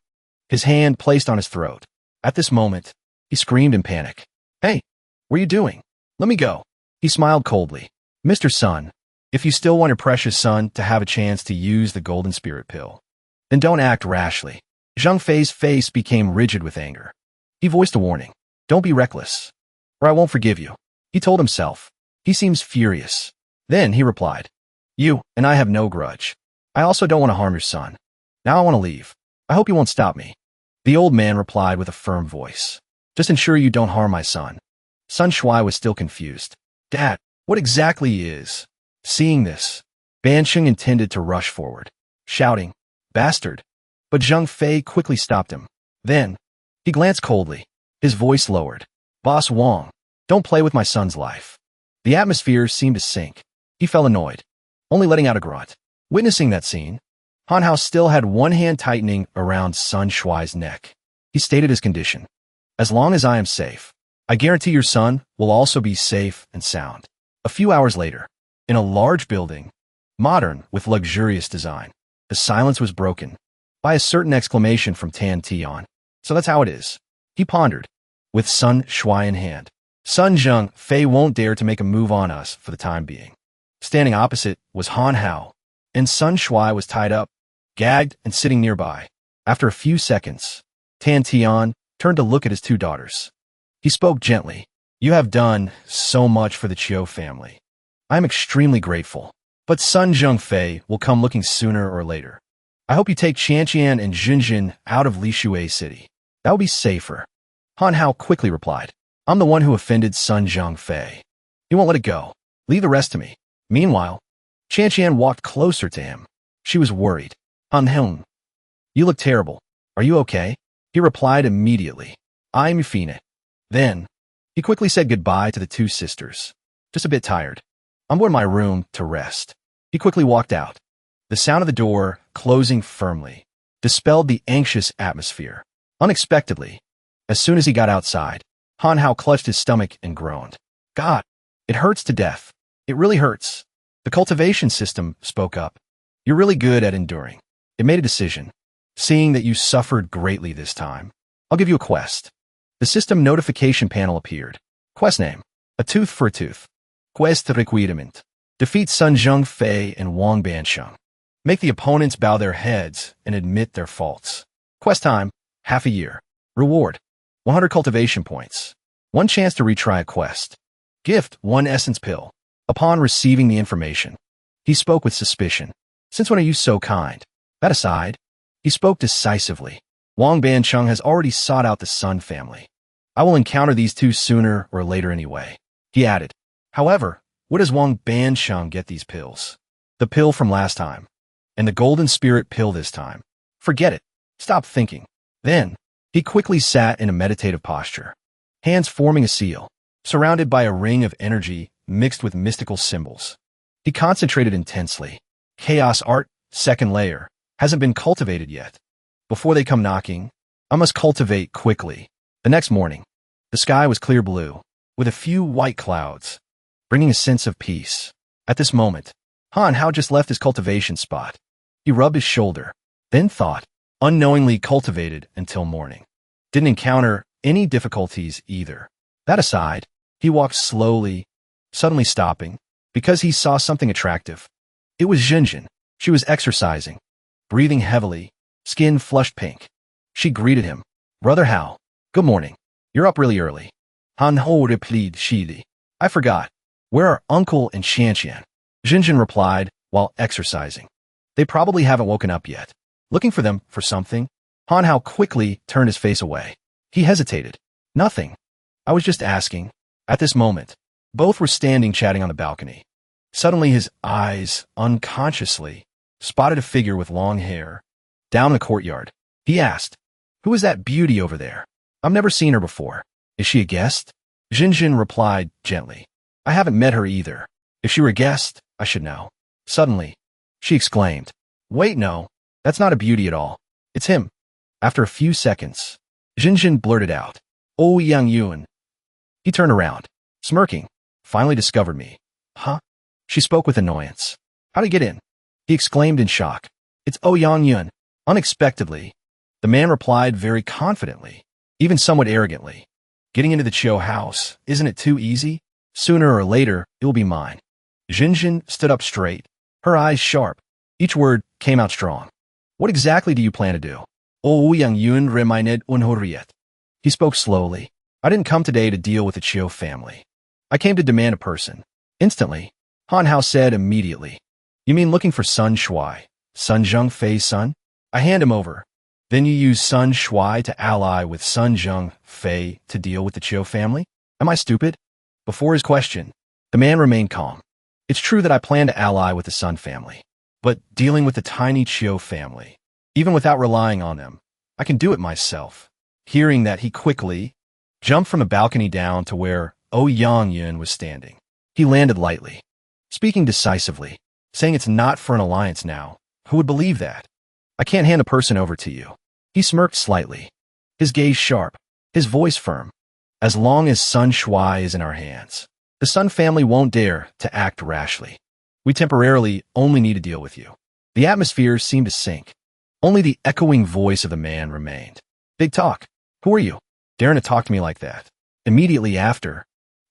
his hand placed on his throat. At this moment, he screamed in panic. Hey, what are you doing? Let me go. He smiled coldly. Mr. Sun, if you still want your precious son to have a chance to use the golden spirit pill, then don't act rashly. Zhang Fei's face became rigid with anger. He voiced a warning. Don't be reckless, or I won't forgive you. He told himself. He seems furious. Then he replied, You and I have no grudge. I also don't want to harm your son. Now I want to leave. I hope you won't stop me. The old man replied with a firm voice. Just ensure you don't harm my son. Sun Shuai was still confused. Dad, what exactly is? Seeing this, Bansheng intended to rush forward, shouting, Bastard! But Zhang Fei quickly stopped him. Then, he glanced coldly, his voice lowered. Boss Wong, don't play with my son's life. The atmosphere seemed to sink. He felt annoyed, only letting out a grunt. Witnessing that scene, Han Hao still had one hand tightening around Sun Shuai's neck. He stated his condition. As long as I am safe, I guarantee your son will also be safe and sound. A few hours later, in a large building, modern with luxurious design, the silence was broken by a certain exclamation from Tan Tian. So that's how it is. He pondered, with Sun Shuai in hand. Sun Zhang Fei won't dare to make a move on us for the time being. Standing opposite was Han Hao, and Sun Shuai was tied up, gagged, and sitting nearby. After a few seconds, Tan Tian turned to look at his two daughters. He spoke gently. You have done so much for the Qiu family. I am extremely grateful. But Sun Zhang Fei will come looking sooner or later. I hope you take Qianqian and Jinjin out of Lishui City. That will be safer. Han Hao quickly replied. I'm the one who offended Sun Zhang Fei. He won't let it go. Leave the rest to me. Meanwhile, Qianqian walked closer to him. She was worried. Han Hong, you look terrible. Are you okay? He replied immediately. I'm Yufine. Then, he quickly said goodbye to the two sisters. Just a bit tired. I'm going to my room to rest. He quickly walked out. The sound of the door closing firmly dispelled the anxious atmosphere. Unexpectedly, as soon as he got outside, Han Hao clutched his stomach and groaned. God, it hurts to death. It really hurts. The cultivation system spoke up. You're really good at enduring. It made a decision. Seeing that you suffered greatly this time, I'll give you a quest. The system notification panel appeared. Quest name: A Tooth for a Tooth. Quest requirement: Defeat Sun Zhang Fei and Wang Bansheng. Make the opponents bow their heads and admit their faults. Quest time: half a year. Reward: 100 cultivation points. One chance to retry a quest. Gift: 1 essence pill. Upon receiving the information, he spoke with suspicion. Since when are you so kind? That aside, he spoke decisively. Wang Bansheng has already sought out the Sun family. I will encounter these two sooner or later anyway. He added. However, where does Wang Bansheng get these pills? The pill from last time, and the golden spirit pill this time. Forget it. Stop thinking. Then, he quickly sat in a meditative posture, hands forming a seal, surrounded by a ring of energy mixed with mystical symbols. He concentrated intensely. Chaos art, second layer, hasn't been cultivated yet. Before they come knocking, I must cultivate quickly. The next morning, the sky was clear blue, with a few white clouds, bringing a sense of peace. At this moment, Han Hao just left his cultivation spot. He rubbed his shoulder, then thought, unknowingly cultivated until morning. Didn't encounter any difficulties either. That aside, he walked slowly, suddenly stopping, because he saw something attractive. It was Jinjin. She was exercising, breathing heavily, skin flushed pink. She greeted him. Brother Hao, good morning. You're up really early. Han Ho replied Shidi. I forgot. Where are Uncle and Qianqian? Jinjin replied while exercising. They probably haven't woken up yet. Looking for them for something? Han Hao quickly turned his face away. He hesitated. Nothing. I was just asking. At this moment, both were standing chatting on the balcony. Suddenly his eyes, unconsciously, spotted a figure with long hair. Down in the courtyard, he asked, "Who is that beauty over there? I've never seen her before. Is she a guest?" Jinjin replied gently, "I haven't met her either. If she were a guest, I should know." Suddenly, she exclaimed, "Wait, no, that's not a beauty at all. It's him." After a few seconds, Jinjin blurted out, "Oh, Yang Yuan." He turned around, smirking, finally discovered me. "Huh?" She spoke with annoyance. "How'd he get in?" He exclaimed in shock. "It's Oh Yang Yuan." Unexpectedly, the man replied very confidently, even somewhat arrogantly, "Getting into the Chiu house, isn't it too easy? Sooner or later, it will be mine." Jinjin stood up straight, her eyes sharp. Each word came out strong. "What exactly do you plan to do?" "Oh Yang Yuan reminded unhurriet." He spoke slowly. "I didn't come today to deal with the Chiu family. I came to demand a person." Instantly, Han Hao said immediately, "You mean looking for Sun Shui, Sun Zhengfei's son? I hand him over. Then you use Sun Shui to ally with Sun Zhengfei to deal with the Chiu family? Am I stupid?" Before his question, the man remained calm. "It's true that I plan to ally with the Sun family, but dealing with the tiny Chiu family, even without relying on them, I can do it myself." Hearing that, he quickly jumped from the balcony down to where Oh Yang Yun was standing. He landed lightly, speaking decisively, saying, "It's not for an alliance now. Who would believe that? I can't hand a person over to you." He smirked slightly, his gaze sharp, his voice firm. "As long as Sun Shui is in our hands, the Sun family won't dare to act rashly. We temporarily only need to deal with you." The atmosphere seemed to sink. Only the echoing voice of the man remained. "Big talk. Who are you? Daring to talk to me like that?" Immediately after,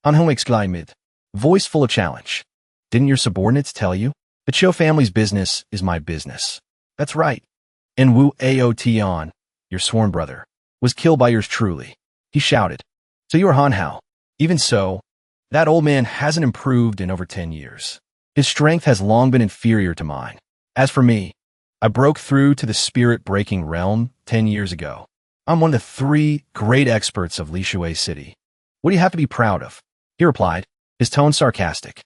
Han Hao exclaimed, voice full of challenge, "Didn't your subordinates tell you? The Chiu family's business is my business." "That's right. And Wu Ao Tian, your sworn brother, was killed by yours truly." He shouted. "So you are Han Hao." "Even so, that old man hasn't improved in over 10 years. His strength has long been inferior to mine. As for me, I broke through to the spirit-breaking realm 10 years ago. I'm one of the 3 great experts of Lishui City. What do you have to be proud of?" He replied, his tone sarcastic.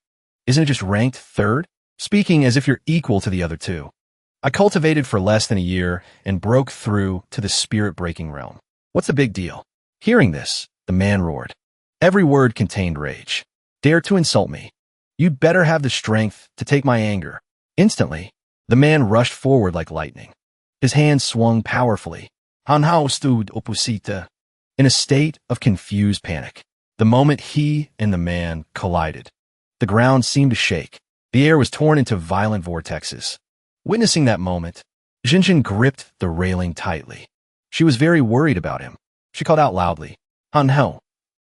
"Isn't it just ranked 3rd? Speaking as if you're equal to the other 2. I cultivated for less than a year and broke through to the spirit-breaking realm. What's the big deal?" Hearing this, the man roared. Every word contained rage. "Dare to insult me? You'd better have the strength to take my anger." Instantly, the man rushed forward like lightning. His hands swung powerfully. Han Hao stood opposite, in a state of confused panic. The moment he and the man collided, the ground seemed to shake. The air was torn into violent vortexes. Witnessing that moment, Jinjin gripped the railing tightly. She was very worried about him. She called out loudly, "Han Hao."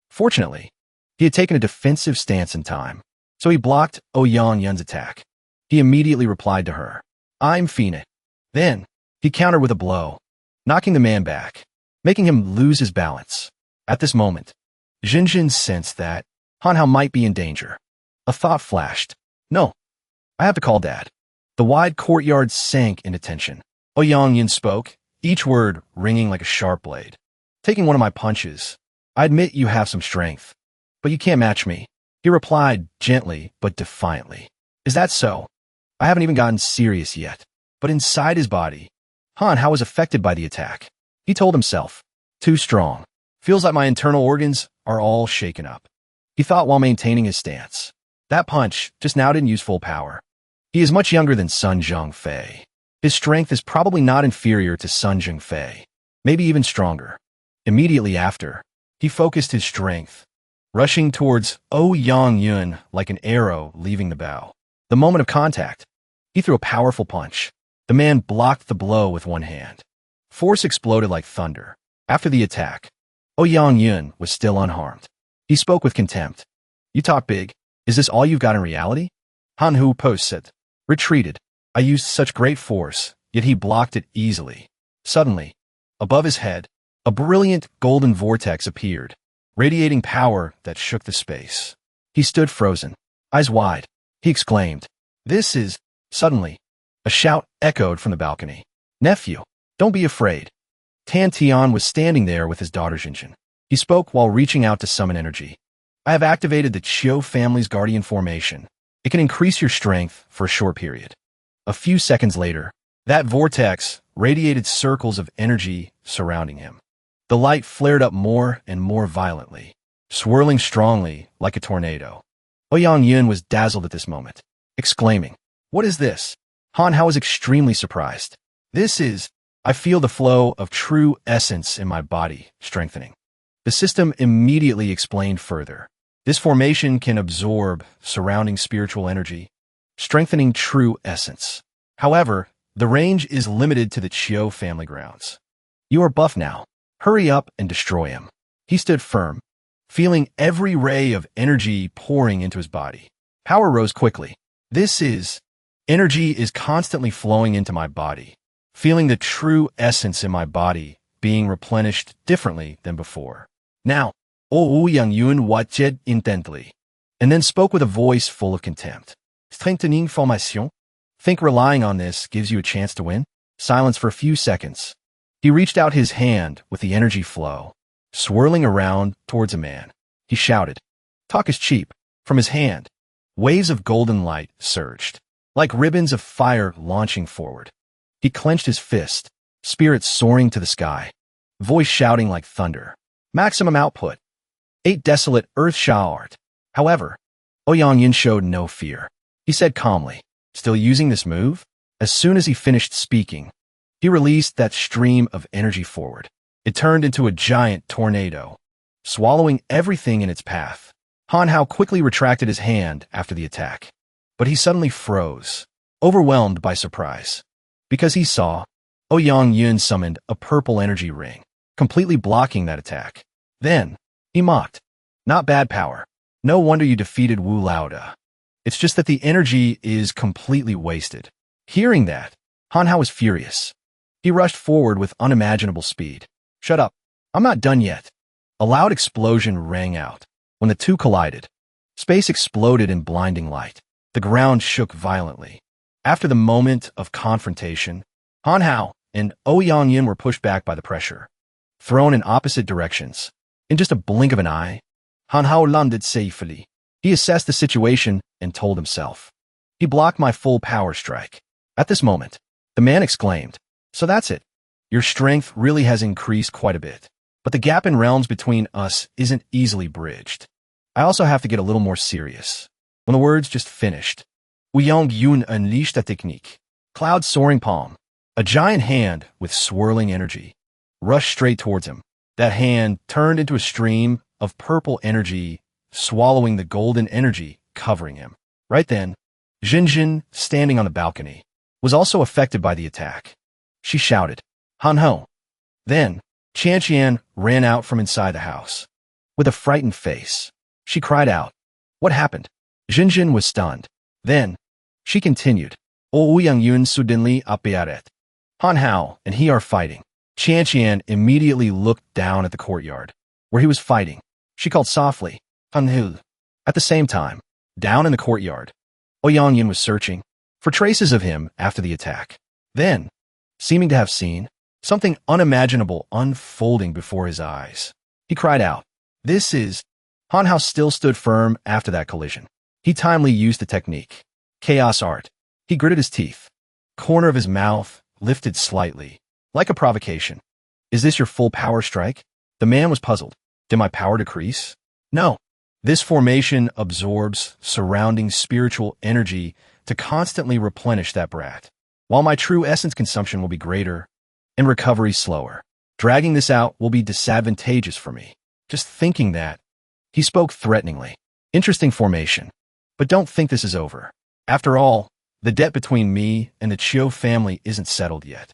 Fortunately, he had taken a defensive stance in time, so he blocked Oh Yang Yun's attack. He immediately replied to her, "I'm Phoenix." Then, he countered with a blow, knocking the man back, making him lose his balance. At this moment, Jinjin sensed that Han Hao might be in danger. A thought flashed. "No, I have to call Dad." The wide courtyard sank into tension. Oh Yang Yun spoke, each word ringing like a sharp blade. "Taking one of my punches, I admit you have some strength, but you can't match me." He replied gently but defiantly. "Is that so? I haven't even gotten serious yet." But inside his body, Han Hao was affected by the attack. He told himself, "Too strong. Feels like my internal organs are all shaken up." He thought while maintaining his stance. That punch just now didn't use full power. He is much younger than Sun Zhengfei. His strength is probably not inferior to Sun Zhengfei, maybe even stronger. Immediately after, he focused his strength, rushing towards Oh Yang Yun like an arrow leaving the bow. The moment of contact, he threw a powerful punch. The man blocked the blow with one hand. Force exploded like thunder. After the attack, Oh Yang Yun was still unharmed. He spoke with contempt. "You talk big. Is this all you've got in reality?" Han Hao posted, retreated. "I used such great force, yet he blocked it easily." Suddenly, above his head, a brilliant golden vortex appeared, radiating power that shook the space. He stood frozen, eyes wide. He exclaimed, "This is..." Suddenly, a shout echoed from the balcony. "Nephew, don't be afraid. Tan Tian was standing there with his daughter Jinjin. He spoke while reaching out to summon energy. I have activated the Chiu family's guardian formation. It can increase your strength for a short period. A few seconds later, that vortex radiated circles of energy surrounding him. The light flared up more and more violently, swirling strongly like a tornado. Ouyang Yun was dazzled at this moment, exclaiming, "What is this?" Han Hao was extremely surprised. "This is, I feel the flow of true essence in my body strengthening." The system immediately explained further. This formation can absorb surrounding spiritual energy, strengthening true essence. However, the range is limited to the Chiu family grounds. "You are buff now. Hurry up and destroy him." He stood firm, feeling every ray of energy pouring into his body. Power rose quickly. Energy is constantly flowing into my body, feeling the true essence in my body being replenished differently than before. Now, Ouyang Yun watched intently, and then spoke with a voice full of contempt. "Strengthening formation? Think relying on this gives you a chance to win?" Silence for a few seconds. He reached out his hand with the energy flow, swirling around towards a man. He shouted, "Talk is cheap." From his hand, waves of golden light surged, like ribbons of fire launching forward. He clenched his fist, spirit soaring to the sky, voice shouting like thunder. "Maximum output. 8 desolate earth showered." However, Ouyang Yin showed no fear. He said calmly, "Still using this move?" As soon as he finished speaking, he released that stream of energy forward. It turned into a giant tornado, swallowing everything in its path. Han Hao quickly retracted his hand after the attack, but he suddenly froze, overwhelmed by surprise, because he saw Ouyang Yun summoned a purple energy ring, completely blocking that attack. Then, he mocked, "Not bad power. No wonder you defeated Wu Laoda. It's just that the energy is completely wasted." Hearing that, Han Hao was furious. He rushed forward with unimaginable speed. "Shut up. I'm not done yet." A loud explosion rang out. When the two collided, space exploded in blinding light. The ground shook violently. After the moment of confrontation, Han Hao and Ouyang Yin were pushed back by the pressure, thrown in opposite directions. In just a blink of an eye, Han Hao landed safely. He assessed the situation and told himself, "He blocked my full power strike." At this moment, the man exclaimed, "So that's it. Your strength really has increased quite a bit. But the gap in realms between us isn't easily bridged. I also have to get a little more serious." When the words just finished, Ouyang Yun unleashed a technique. Cloud soaring palm. A giant hand with swirling energy rushed straight towards him. That hand turned into a stream of purple energy, swallowing the golden energy covering him. Right then, Jinjin, standing on the balcony, was also affected by the attack. She shouted, "Han Ho." Then, Qian ran out from inside the house. With a frightened face, she cried out, "What happened?" Jinjin was stunned. Then, she continued, Ouyang Yun suddenly appeared. Han Hao and he are fighting. Qian immediately looked down at the courtyard, where he was fighting. She called softly, "Han Hu." At the same time, down in the courtyard, Ouyang Yun was searching for traces of him after the attack. Then, seeming to have seen something unimaginable unfolding before his eyes, he cried out, "This is..." Han Hao still stood firm after that collision. He timely used the technique. Chaos art. He gritted his teeth. Corner of his mouth lifted slightly, like a provocation. "Is this your full power strike?" The man was puzzled. "Did my power decrease?" "No. This formation absorbs surrounding spiritual energy to constantly replenish that brat, while my true essence consumption will be greater and recovery slower. Dragging this out will be disadvantageous for me." Just thinking that, he spoke threateningly. "Interesting formation. But don't think this is over. After all, the debt between me and the Chiu family isn't settled yet."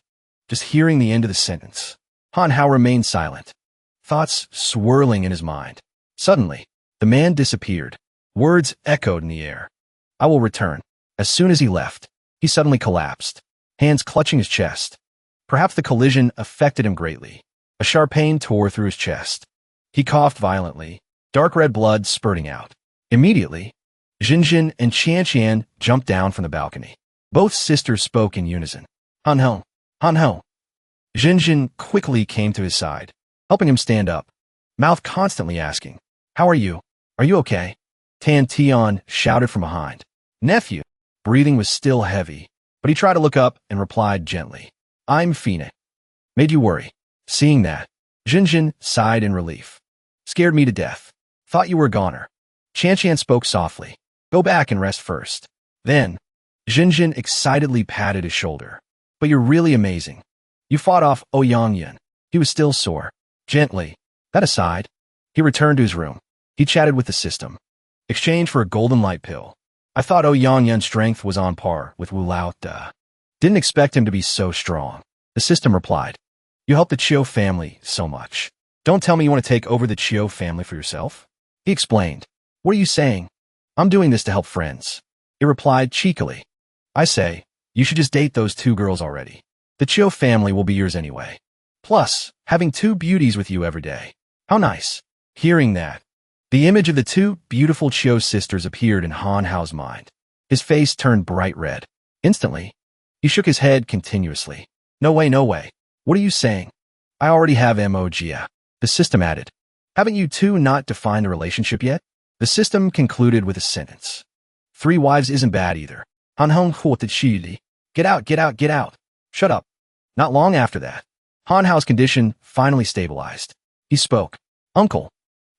Just hearing the end of the sentence, Han Hao remained silent, thoughts swirling in his mind. Suddenly, the man disappeared. Words echoed in the air. "I will return." As soon as he left, he suddenly collapsed, hands clutching his chest. Perhaps the collision affected him greatly. A sharp pain tore through his chest. He coughed violently, dark red blood spurting out. Immediately, Jinjin and Qian jumped down from the balcony. Both sisters spoke in unison. "Han Ho, Han Ho." Jinjin quickly came to his side, helping him stand up, mouth constantly asking, "How are you? Are you okay?" Tan Tian shouted from behind. "Nephew." Breathing was still heavy, but he tried to look up and replied gently, "I'm Phoenix." "Made you worry." Seeing that, Jinjin sighed in relief. "Scared me to death. Thought you were a goner." Qian spoke softly. "Go back and rest first." Then, Jinjin excitedly patted his shoulder. "But you're really amazing. You fought off Ouyangyan." He was still sore. Gently. That aside, he returned to his room. He chatted with the system. Exchange for a golden light pill. "I thought Ouyangyan's strength was on par with Wu Lao Da. Didn't expect him to be so strong." The system replied, "You helped the Chiu family so much. Don't tell me you want to take over the Chiu family for yourself?" He explained. "What are you saying?" "I'm doing this to help friends." It replied cheekily. "I say, you should just date those two girls already. The Chiu family will be yours anyway. Plus, having two beauties with you every day. How nice." Hearing that, the image of the two beautiful Chiu sisters appeared in Han Hao's mind. His face turned bright red. Instantly, he shook his head continuously. "No way, no way. What are you saying?" "I already have Mo Jia." The system added. "Haven't you two not defined a relationship yet?" The system concluded with a sentence. "3 wives isn't bad either. Han Hong Huoted Shili. Get out, get out, get out." "Shut up." Not long after that, Han Hao's condition finally stabilized. He spoke. "Uncle,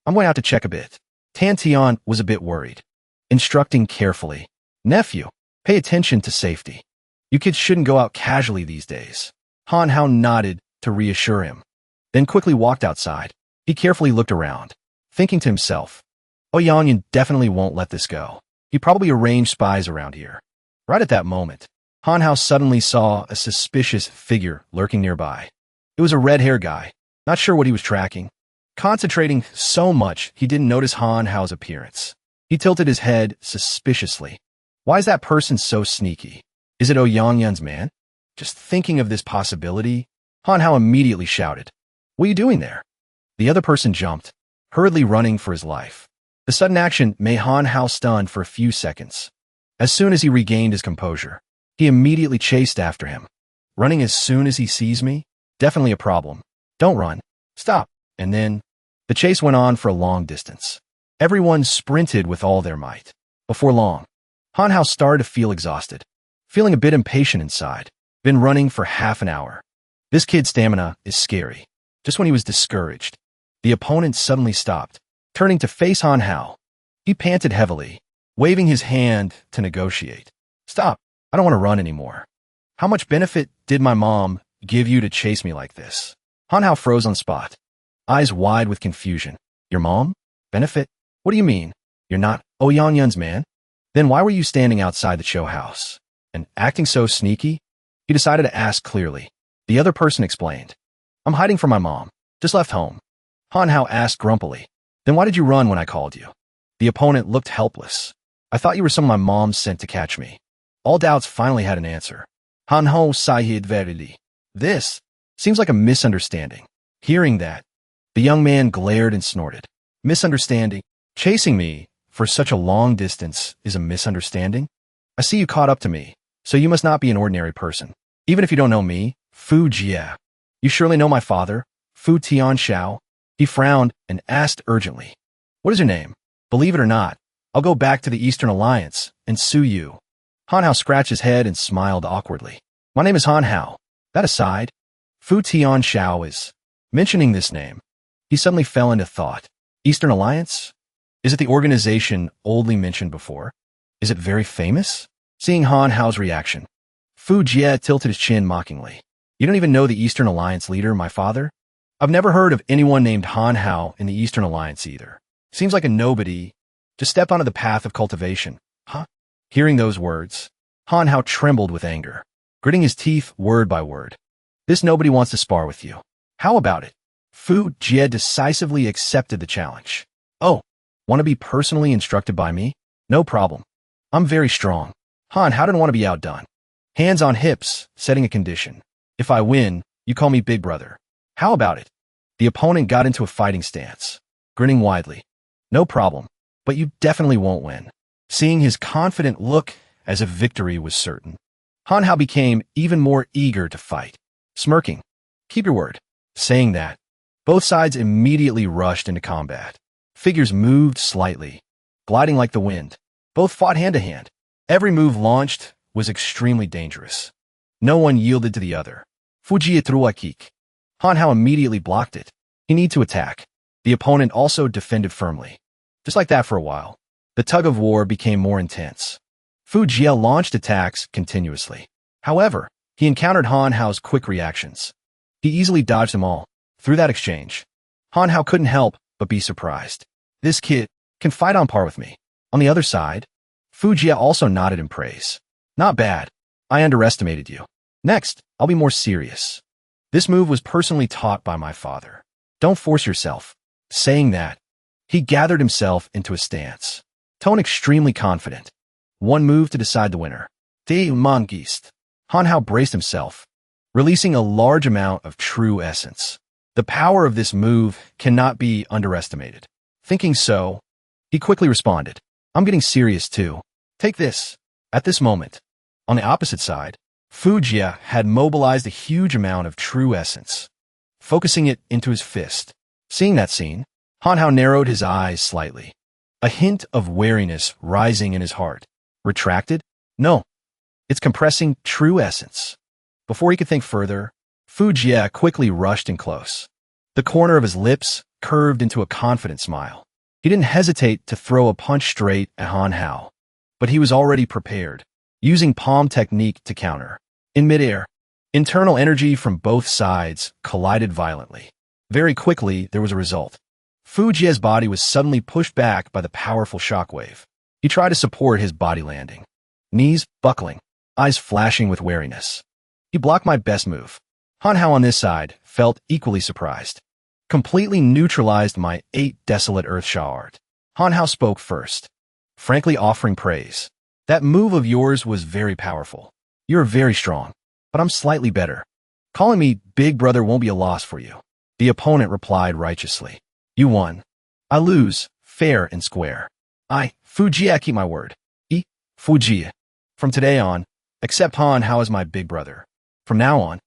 I'm going out to check a bit." Tan Tian was a bit worried, instructing carefully. "Nephew, pay attention to safety. You kids shouldn't go out casually these days." Han Hao nodded to reassure him, then quickly walked outside. He carefully looked around, thinking to himself, Ouyangyan definitely won't let this go. He probably arranged spies around here. Right at that moment, Han Hao suddenly saw a suspicious figure lurking nearby. It was a red-haired guy, not sure what he was tracking. Concentrating so much, he didn't notice Han Hao's appearance. He tilted his head suspiciously. Why is that person so sneaky? Is it Ouyangyan's man? Just thinking of this possibility, Han Hao immediately shouted, "What are you doing there?" The other person jumped, hurriedly running for his life. The sudden action made Han Hao stunned for a few seconds. As soon as he regained his composure, he immediately chased after him. "Running as soon as he sees me? Definitely a problem. Don't run. Stop." And then, the chase went on for a long distance. Everyone sprinted with all their might. Before long, Han Hao started to feel exhausted, feeling a bit impatient inside. Been running for half an hour. This kid's stamina is scary. Just when he was discouraged, the opponent suddenly stopped, turning to face Han Hao. He panted heavily, waving his hand to negotiate. "Stop. I don't want to run anymore. How much benefit did my mom give you to chase me like this?" Han Hao froze on the spot, eyes wide with confusion. "Your mom? Benefit? What do you mean? You're not Ouyangyan's man? Then why were you standing outside the Cho house? And acting so sneaky?" He decided to ask clearly. The other person explained. "I'm hiding from my mom. Just left home." Han Hao asked grumpily. "Then why did you run when I called you?" The opponent looked helpless. "I thought you were someone my mom sent to catch me." All doubts finally had an answer. Han Hao Sahid Verily. "This seems like a misunderstanding." Hearing that, the young man glared and snorted. "Misunderstanding? Chasing me for such a long distance is a misunderstanding? I see you caught up to me, so you must not be an ordinary person. Even if you don't know me, Fu Jia. You surely know my father, Fu Tian Xiao." He frowned and asked urgently, "What is your name? Believe it or not, I'll go back to the Eastern Alliance and sue you." Han Hao scratched his head and smiled awkwardly. "My name is Han Hao." That aside, Fu Tian Xiao is. Mentioning this name, he suddenly fell into thought. Eastern Alliance? Is it the organization oldly mentioned before? Is it very famous? Seeing Han Hao's reaction, Fu Jie tilted his chin mockingly. "You don't even know the Eastern Alliance leader, my father? I've never heard of anyone named Han Hao in the Eastern Alliance either. Seems like a nobody. Just stepped onto the path of cultivation, huh?" Hearing those words, Han Hao trembled with anger, gritting his teeth word by word. "This nobody wants to spar with you. How about it?" Fu Jie decisively accepted the challenge. "Oh, want to be personally instructed by me? No problem. I'm very strong." Han Hao didn't want to be outdone. Hands on hips, setting a condition. "If I win, you call me Big Brother. How about it?" The opponent got into a fighting stance, grinning widely. "No problem, but you definitely won't win." Seeing his confident look as if victory was certain, Han Hao became even more eager to fight. Smirking, Keep your word. Saying that, both sides immediately rushed into combat. Figures moved slightly, gliding like the wind. Both fought hand to hand. Every move launched was extremely dangerous. No one yielded to the other. Fuji threw a kick. Hanhao immediately blocked it. He needed to attack. The opponent also defended firmly. Just like that for a while. The tug-of-war became more intense. Fu Jia launched attacks continuously. However, he encountered Hanhao's quick reactions. He easily dodged them all. Through that exchange, Hanhao couldn't help but be surprised. This kid can fight on par with me. On the other side, Fu Jia also nodded in praise. Not bad. I underestimated you. Next, I'll be more serious. This move was personally taught by my father. Don't force yourself. Saying that, he gathered himself into a stance. Tone extremely confident. One move to decide the winner. De Mangist. Hanhao braced himself, releasing a large amount of true essence. The power of this move cannot be underestimated. Thinking so, he quickly responded, I'm getting serious too. Take this. At this moment, on the opposite side, Fu Jia had mobilized a huge amount of true essence, focusing it into his fist. Seeing that scene, Hanhao narrowed his eyes slightly, a hint of wariness rising in his heart. Retracted? No. It's compressing true essence. Before he could think further, Fu Jia quickly rushed in close. The corner of his lips curved into a confident smile. He didn't hesitate to throw a punch straight at Hanhao, but he was already prepared, using palm technique to counter. In midair, internal energy from both sides collided violently. Very quickly, there was a result. Fu Jia's body was suddenly pushed back by the powerful shockwave. He tried to support his body landing, knees buckling, eyes flashing with wariness. He blocked my best move. Hanhao on this side felt equally surprised. Completely neutralized my 8 desolate earth shard. Hanhao spoke first, frankly offering praise. That move of yours was very powerful. You're very strong, but I'm slightly better. Calling me big brother won't be a loss for you. The opponent replied righteously. You won. I lose, fair and square. Fu Jia, keep my word. Fu Jia. From today on, accept Hanhao as my big brother. From now on,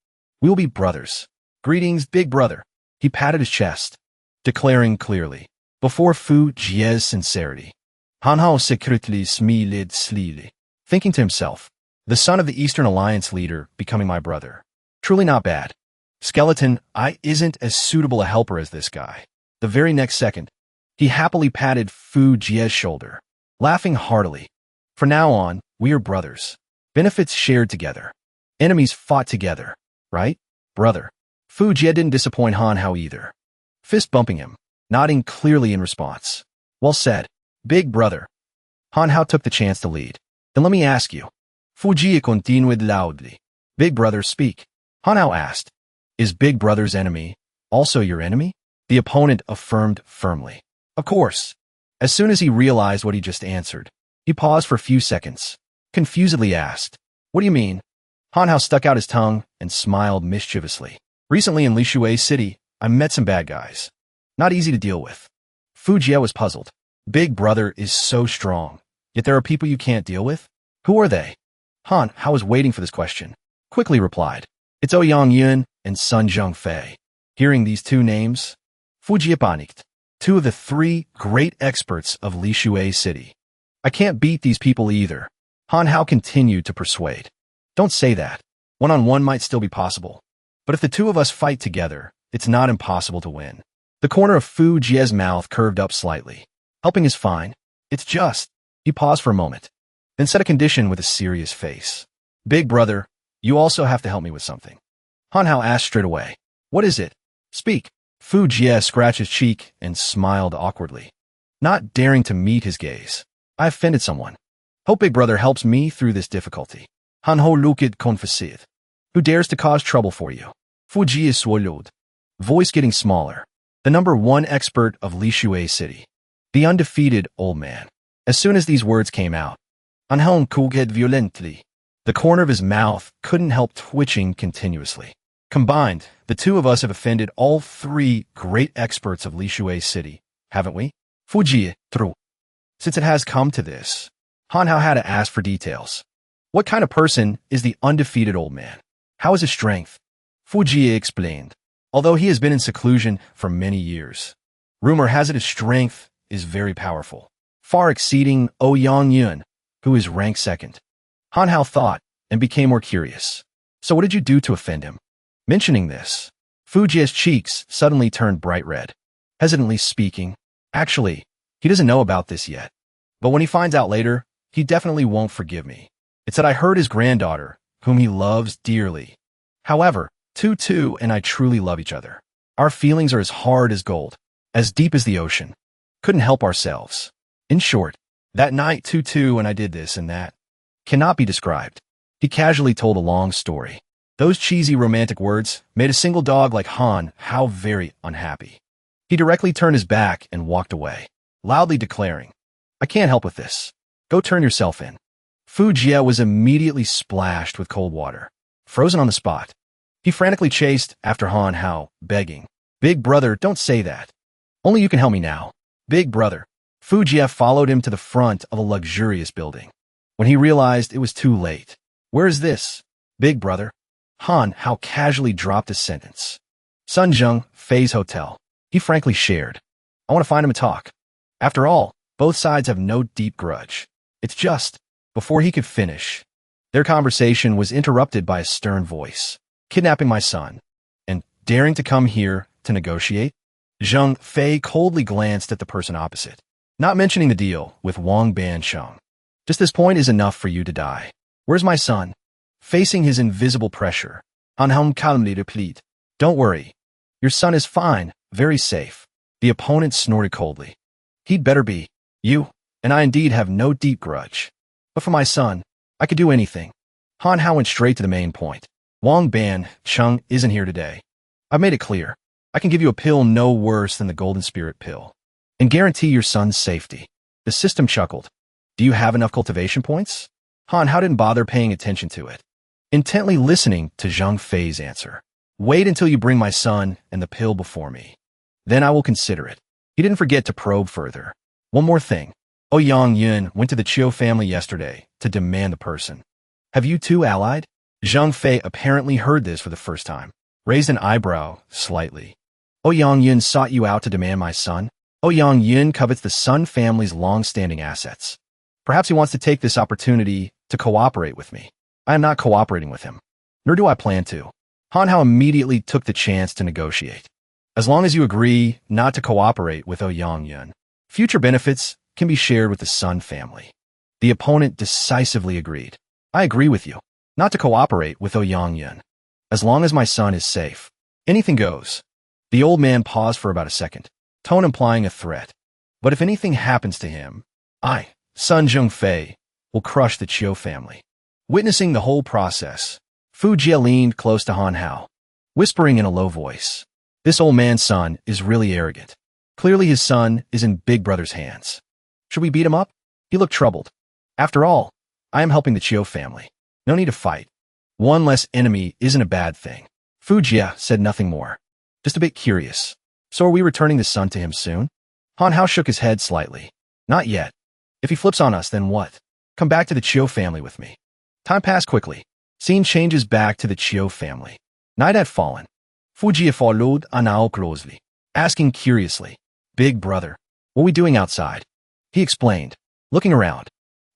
we will be brothers. Greetings, big brother. He patted his chest, declaring clearly, before Fu Jia's sincerity. Hanhao secretly smiled slyly, thinking to himself, the son of the Eastern Alliance leader becoming my brother. Truly not bad. Skeleton, I isn't as suitable a helper as this guy. The very next second, he happily patted Fu Jia's shoulder, laughing heartily. From now on, we are brothers. Benefits shared together. Enemies fought together, right, brother? Fu Jia didn't disappoint Hanhao either, fist bumping him, nodding clearly in response. Well said, big brother. Hanhao took the chance to lead. Then let me ask you. Fu Jia continued loudly. Big brother, speak. Hanhao asked. Is big brother's enemy also your enemy? The opponent affirmed firmly. Of course. As soon as he realized what he just answered, he paused for a few seconds, confusedly asked, what do you mean? Hanhao stuck out his tongue and smiled mischievously. Recently in Lishui City, I met some bad guys. Not easy to deal with. Fu Jia was puzzled. Big brother is so strong, yet there are people you can't deal with? Who are they? Hanhao was waiting for this question. Quickly replied. It's Ouyang Yun and Sun Zhengfei. Hearing these two names, Fu Jia panicked. 2 of the 3 great experts of Lishui City. I can't beat these people either. Hanhao continued to persuade. Don't say that. One-on-one might still be possible. But if the 2 of us fight together, it's not impossible to win. The corner of Fu Jia's mouth curved up slightly. Helping is fine. It's just. He paused for a moment, then set a condition with a serious face. Big brother, you also have to help me with something. Hanhao asked straight away. What is it? Speak. Fu Jia scratched his cheek and smiled awkwardly, not daring to meet his gaze. I offended someone. Hope big brother helps me through this difficulty. Hanhao looked confessed. Who dares to cause trouble for you? Fu Jia swallowed, voice getting smaller. The number 1 expert of Lishui City. The undefeated old man. As soon as these words came out, Hanhao coughed violently. The corner of his mouth couldn't help twitching continuously. Combined, the 2 of us have offended all 3 great experts of Lishui City, haven't we? Fu Jia, true. Since it has come to this, Hanhao had to ask for details. What kind of person is the undefeated old man? How is his strength? Fu Jia explained. Although he has been in seclusion for many years, rumor has it his strength is very powerful, far exceeding Yang Yun, who is ranked second. Han Hao thought and became more curious. So what did you do to offend him? Mentioning this, Fu Jia's cheeks suddenly turned bright red. Hesitantly speaking, actually, he doesn't know about this yet. But when he finds out later, he definitely won't forgive me. It's that I hurt his granddaughter, whom he loves dearly. However, Tutu and I truly love each other. Our feelings are as hard as gold, as deep as the ocean. Couldn't help ourselves. In short, that night Tutu and I did this and that. Cannot be described. He casually told a long story. Those cheesy romantic words made a single dog like Han Hao very unhappy. He directly turned his back and walked away, loudly declaring, I can't help with this. Go turn yourself in. Fu Jia was immediately splashed with cold water, frozen on the spot. He frantically chased after Han Hao, begging, Big brother, don't say that. Only you can help me now. Big brother. Fu Jia followed him to the front of a luxurious building. When he realized it was too late. Where is this? Big brother. Han Hao casually dropped his sentence. Sunjung, Fei's hotel. He frankly shared. I want to find him and talk. After all, both sides have no deep grudge. It's just, before he could finish, their conversation was interrupted by a stern voice. Kidnapping my son, and daring to come here to negotiate? Zheng Fei coldly glanced at the person opposite, not mentioning the deal with Wang Bansheng. Just this point is enough for you to die. Where's my son? Facing his invisible pressure, Han Hao calmly replied, Don't worry. Your son is fine, very safe. The opponent snorted coldly. He'd better be. You and I indeed have no deep grudge. But for my son, I could do anything. Han Hao went straight to the main point. Wang Bansheng isn't here today. I've made it clear. I can give you a pill no worse than the Golden Spirit pill, and guarantee your son's safety. The system chuckled. Do you have enough cultivation points? Han Hao didn't bother paying attention to it, intently listening to Zheng Fei's answer. Wait until you bring my son and the pill before me. Then I will consider it. He didn't forget to probe further. One more thing. Yang Yun went to the Chiu family yesterday to demand the person. Have you two allied? Zheng Fei apparently heard this for the first time, raised an eyebrow slightly. Yang Yun sought you out to demand my son? Yang Yun covets the Sun family's long-standing assets. Perhaps he wants to take this opportunity to cooperate with me. I am not cooperating with him, nor do I plan to. Han Hao immediately took the chance to negotiate. As long as you agree not to cooperate with Yang Yun, future benefits can be shared with the Sun family. The opponent decisively agreed. I agree with you. Not to cooperate with Yang Yun. As long as my son is safe, anything goes. The old man paused for about a second, tone implying a threat. But if anything happens to him, I, Sun Zheng Fei, will crush the Chiu family. Witnessing the whole process, Fu Jia leaned close to Han Hao, whispering in a low voice. This old man's son is really arrogant. Clearly his son is in Big Brother's hands. Should we beat him up? He looked troubled. After all, I am helping the Chiu family. No need to fight. One less enemy isn't a bad thing. Fu Jia said nothing more. Just a bit curious. So are we returning the son to him soon? Han Hao shook his head slightly. Not yet. If he flips on us, then what? Come back to the Chiu family with me. Time passed quickly. Scene changes back to the Chiu family. Night had fallen. Fu Jia followed Han Hao closely, asking curiously, Big brother, what are we doing outside? He explained, looking around,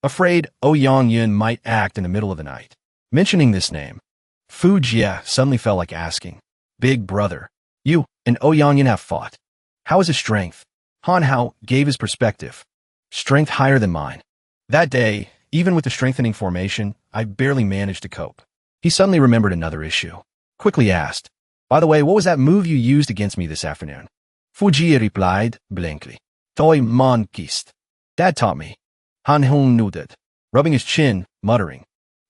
afraid Yang Yun might act in the middle of the night. Mentioning this name, Fu Jia suddenly felt like asking, Big brother, you and Yang Yun have fought. How is his strength? Han Hao gave his perspective. Strength higher than mine. That day, even with the strengthening formation, I barely managed to cope. He suddenly remembered another issue. Quickly asked, By the way, what was that move you used against me this afternoon? Fu Jia replied blankly, Toi mon kist. Dad taught me. Han Hao nodded, rubbing his chin, muttering,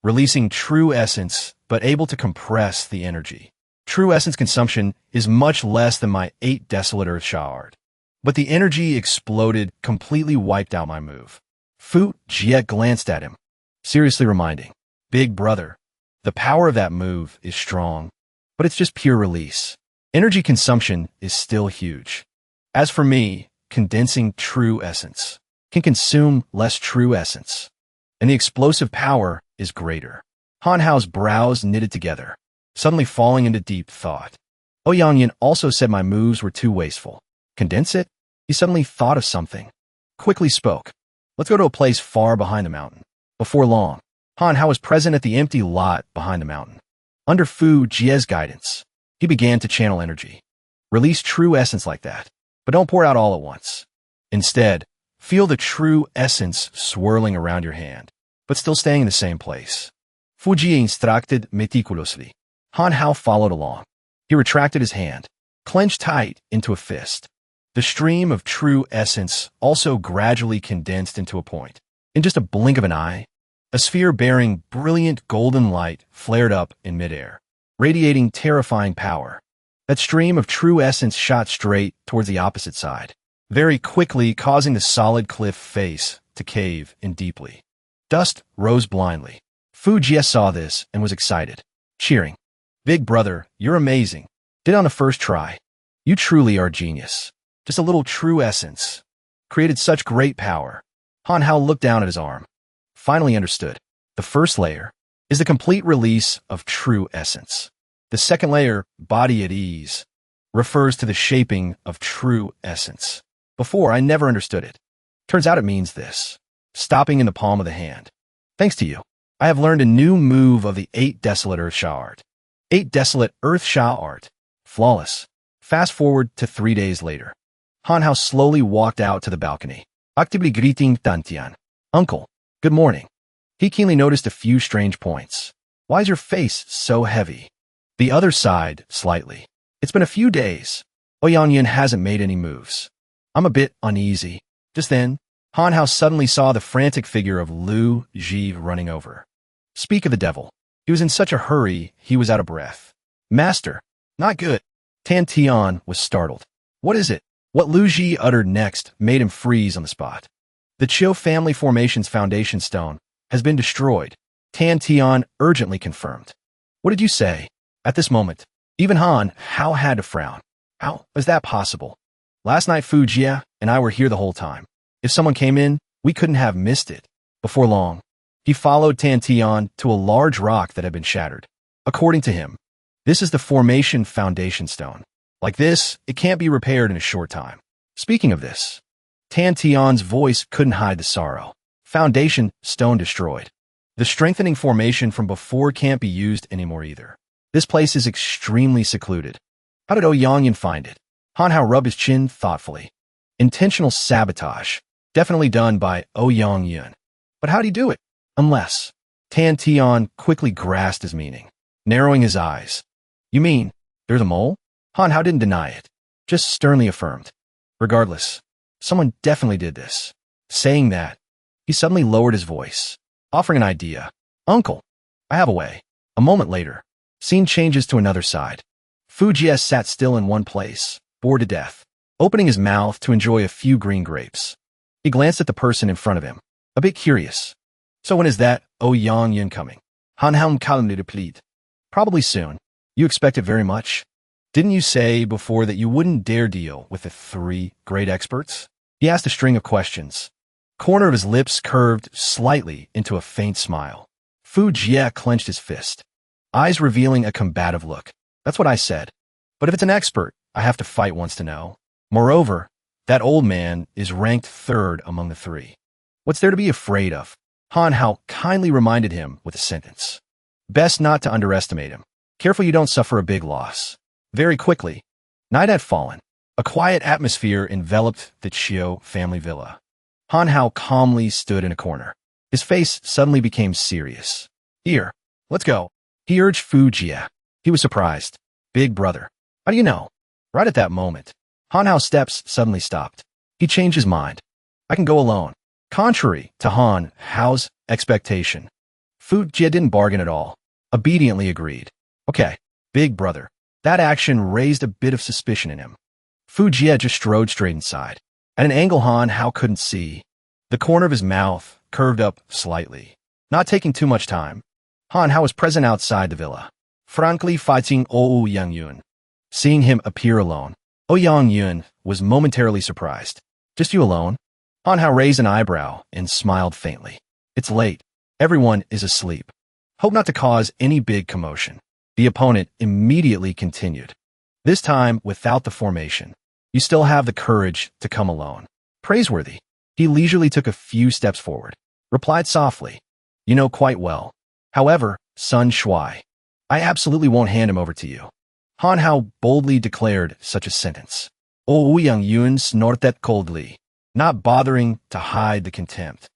releasing true essence, but able to compress the energy. True essence consumption is much less than my 8 deciliter shard. But the energy exploded, completely wiped out my move. Fu Jia glanced at him, seriously reminding, Big brother, the power of that move is strong, but it's just pure release. Energy consumption is still huge. As for me, condensing true essence can consume less true essence, and the explosive power is greater. Han Hao's brows knitted together. suddenly falling into deep thought. Yang also said my moves were too wasteful. Condense it? He suddenly thought of something. Quickly spoke. Let's go to a place far behind the mountain. Before long, Han Hao was present at the empty lot behind the mountain. Under Fu Jia's guidance, he began to channel energy. Release true essence like that, but don't pour out all at once. Instead, feel the true essence swirling around your hand, but still staying in the same place. Fu Jia instructed meticulously. Han Hao followed along. He retracted his hand, clenched tight into a fist. The stream of true essence also gradually condensed into a point. In just a blink of an eye, a sphere bearing brilliant golden light flared up in midair, radiating terrifying power. That stream of true essence shot straight towards the opposite side, very quickly causing the solid cliff face to cave in deeply. Dust rose blindly. Fu Jia saw this and was excited, cheering. Big brother, you're amazing. Did it on the first try. You truly are a genius. Just a little true essence. Created such great power. Han Hao looked down at his arm. Finally understood. The first layer is the complete release of true essence. The second layer, body at ease, refers to the shaping of true essence. Before, I never understood it. Turns out it means this. Stopping in the palm of the hand. Thanks to you, I have learned a new move of the 8 Desolate Earth Sha art. 8 Desolate Earth Sha art. Flawless. Fast forward to 3 days later. Han Hao slowly walked out to the balcony, actively greeting Dantian. Uncle, good morning. He keenly noticed a few strange points. Why is your face so heavy? The other sighed slightly. It's been a few days. Yin hasn't made any moves. I'm a bit uneasy. Just then, Han Hao suddenly saw the frantic figure of Lu Ji running over. Speak of the devil. He was in such a hurry, he was out of breath. Master, not good. Tan Tian was startled. What is it? What Lu Ji uttered next made him freeze on the spot. The Chiu family formation's foundation stone has been destroyed. Tan Tian urgently confirmed. What did you say? At this moment, even Han Hao had to frown. How is that possible? Last night Fu Jia and I were here the whole time. If someone came in, we couldn't have missed it. Before long, he followed Tan Tian to a large rock that had been shattered. According to him, this is the formation foundation stone. Like this, it can't be repaired in a short time. Speaking of this, Tan Tian's voice couldn't hide the sorrow. Foundation stone destroyed. The strengthening formation from before can't be used anymore either. This place is extremely secluded. How did Yang find it? Han Hao rubbed his chin thoughtfully. Intentional sabotage. Definitely done by Yang. But how'd he do it? Unless. Tan Tian quickly grasped his meaning, narrowing his eyes. You mean, there's a mole? Han Hao didn't deny it, just sternly affirmed. Regardless, someone definitely did this. Saying that, he suddenly lowered his voice, offering an idea. Uncle, I have a way. A moment later, scene changes to another side. Fu Jia sat still in one place, bored to death, opening his mouth to enjoy a few green grapes. He glanced at the person in front of him, a bit curious. So when is that Yang coming? Han Hao calmly replied. Probably soon. You expect it very much? Didn't you say before that you wouldn't dare deal with the 3 great experts? He asked a string of questions. Corner of his lips curved slightly into a faint smile. Fu Jia clenched his fist, eyes revealing a combative look. That's what I said. But if it's an expert, I have to fight once to know. Moreover, that old man is ranked 3rd among the 3. What's there to be afraid of? Han Hao kindly reminded him with a sentence. Best not to underestimate him. Careful you don't suffer a big loss. Very quickly, night had fallen. A quiet atmosphere enveloped the Chiu family villa. Han Hao calmly stood in a corner. His face suddenly became serious. Here, let's go. He urged Fu Jia. He was surprised. Big brother. How do you know? Right at that moment, Han Hao's steps suddenly stopped. He changed his mind. I can go alone. Contrary to Han Hao's expectation, Fu Jia didn't bargain at all. Obediently agreed. Okay, big brother. That action raised a bit of suspicion in him. Fu Jia just strode straight inside. At an angle Han Hao couldn't see, the corner of his mouth curved up slightly. Not taking too much time, Han Hao was present outside the villa, frankly fighting Yang Yun. Seeing him appear alone, Yang Yun was momentarily surprised. Just you alone? Han Hao raised an eyebrow and smiled faintly. It's late. Everyone is asleep. Hope not to cause any big commotion. The opponent immediately continued. This time without the formation. You still have the courage to come alone. Praiseworthy. He leisurely took a few steps forward. Replied softly. You know quite well. However, Sun Shuai, I absolutely won't hand him over to you. Han Hao boldly declared such a sentence. Ouyang Yun snorted coldly, not bothering to hide the contempt.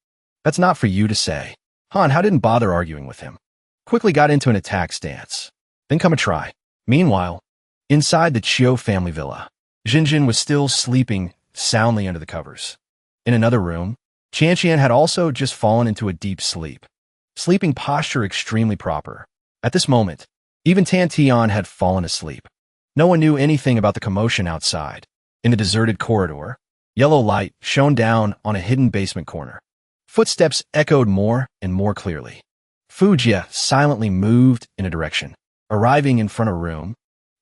That's not for you to say. Han Hao didn't bother arguing with him. Quickly got into an attack stance. Then come a try. Meanwhile, inside the Chiu family villa, Jinjin was still sleeping soundly under the covers. In another room, Qianqian had also just fallen into a deep sleep. Sleeping posture extremely proper. At this moment, even Tan Tian had fallen asleep. No one knew anything about the commotion outside. In the deserted corridor, yellow light shone down on a hidden basement corner. Footsteps echoed more and more clearly. Fu Jia silently moved in a direction. Arriving in front of a room,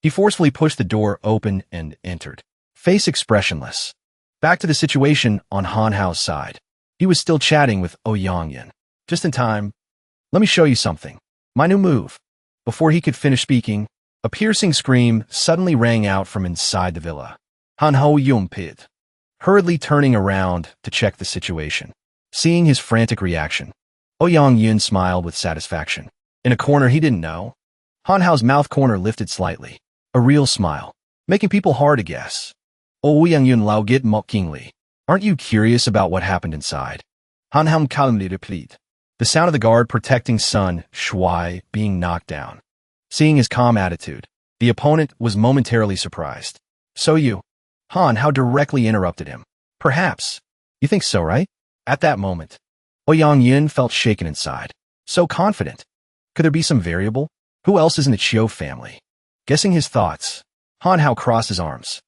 he forcefully pushed the door open and entered. Face expressionless. Back to the situation on Han Hao's side. He was still chatting with Ouyang Yin. Just in time. Let me show you something. My new move. Before he could finish speaking, a piercing scream suddenly rang out from inside the villa. Han Hao Yumpid. Hurriedly turning around to check the situation. Seeing his frantic reaction, Ouyang Yin smiled with satisfaction. In a corner he didn't know, Han Hao's mouth corner lifted slightly. A real smile, making people hard to guess. Ouyang Yin Lao Git mockingly. Aren't you curious about what happened inside? Han Hao calmly replied. The sound of the guard protecting Sun Shuai being knocked down. Seeing his calm attitude, the opponent was momentarily surprised. So you, Han Hao directly interrupted him. Perhaps. You think so, right? At that moment, Ouyang Yin felt shaken inside. So confident. Could there be some variable? Who else is in the Chiu family? Guessing his thoughts, Han Hao crossed his arms.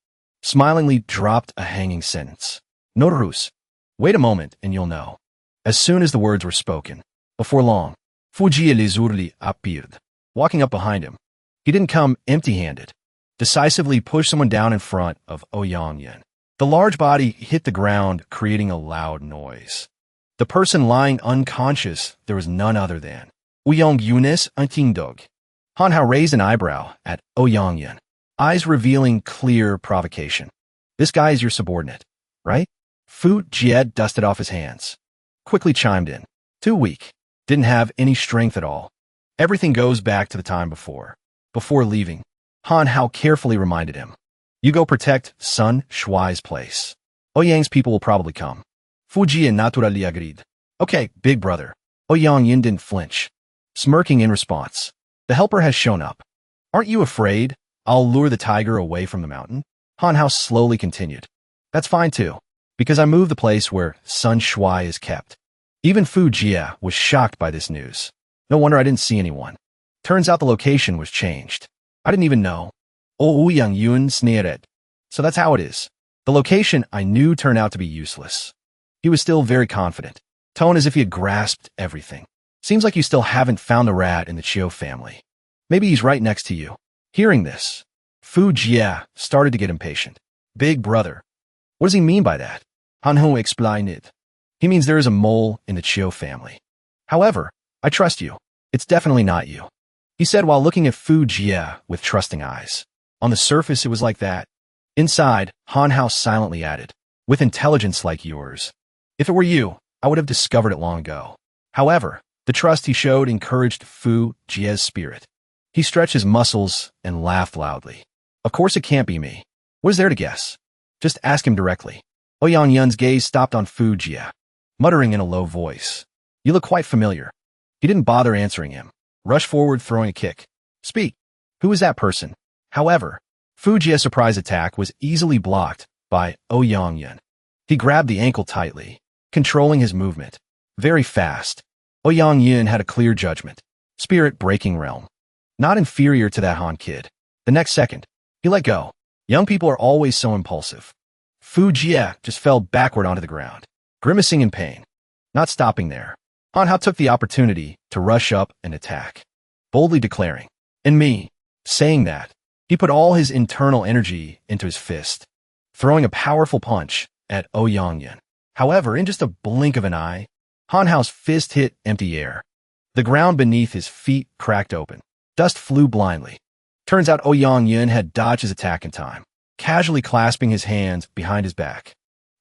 Smilingly dropped a hanging sentence. Notarus. Wait a moment and you'll know. As soon as the words were spoken, before long, Fu Jia Lizurli appeared, walking up behind him. He didn't come empty-handed. Decisively pushed someone down in front of Ouyang Yin. The large body hit the ground, creating a loud noise. The person lying unconscious, there was none other than Ouyang Yunis Antingdog. Han Hao raised an eyebrow at Ouyang Yin, eyes revealing clear provocation. This guy is your subordinate, right? Fu Jia dusted off his hands. Quickly chimed in. Too weak. Didn't have any strength at all. Everything goes back to the time before. Before leaving, Han Hao carefully reminded him. You go protect Sun Shuai's place. Ouyang's people will probably come. Fu Jia naturally agreed. Okay, big brother. Ouyang Yin didn't flinch. Smirking in response. The helper has shown up. Aren't you afraid I'll lure the tiger away from the mountain? Han Hao slowly continued. That's fine too, because I moved the place where Sun Shuai is kept. Even Fu Jia was shocked by this news. No wonder I didn't see anyone. Turns out the location was changed. I didn't even know. Ouyang Yun sneered. So that's how it is. The location I knew turned out to be useless. He was still very confident. Tone as if he had grasped everything. Seems like you still haven't found the rat in the Chiu family. Maybe he's right next to you. Hearing this, Fu Jia started to get impatient. Big brother. What does he mean by that? Han Hao explained it. He means there is a mole in the Chiu family. However, I trust you. It's definitely not you. He said while looking at Fu Jia with trusting eyes. On the surface, it was like that. Inside, Han Hao silently added, with intelligence like yours. If it were you, I would have discovered it long ago. However, the trust he showed encouraged Fu Jia's spirit. He stretched his muscles and laughed loudly. Of course it can't be me. What is there to guess? Just ask him directly. Ouyang Yun's gaze stopped on Fu Jia, muttering in a low voice. You look quite familiar. He didn't bother answering him. Rushed forward, throwing a kick. Speak. Who is that person? However, Fu Jia's surprise attack was easily blocked by Ouyang Yun. He grabbed the ankle tightly, controlling his movement. Very fast. Ouyang Yun had a clear judgment. Spirit-breaking realm. Not inferior to that Han kid. The next second, he let go. Young people are always so impulsive. Fu Jia just fell backward onto the ground, grimacing in pain. Not stopping there, Han Hao took the opportunity to rush up and attack, boldly declaring, "And me." Saying that, he put all his internal energy into his fist, throwing a powerful punch at Ouyang Yun. However, in just a blink of an eye, Han Hao's fist hit empty air. The ground beneath his feet cracked open. Dust flew blindly. Turns out Ouyang Yun had dodged his attack in time, casually clasping his hands behind his back.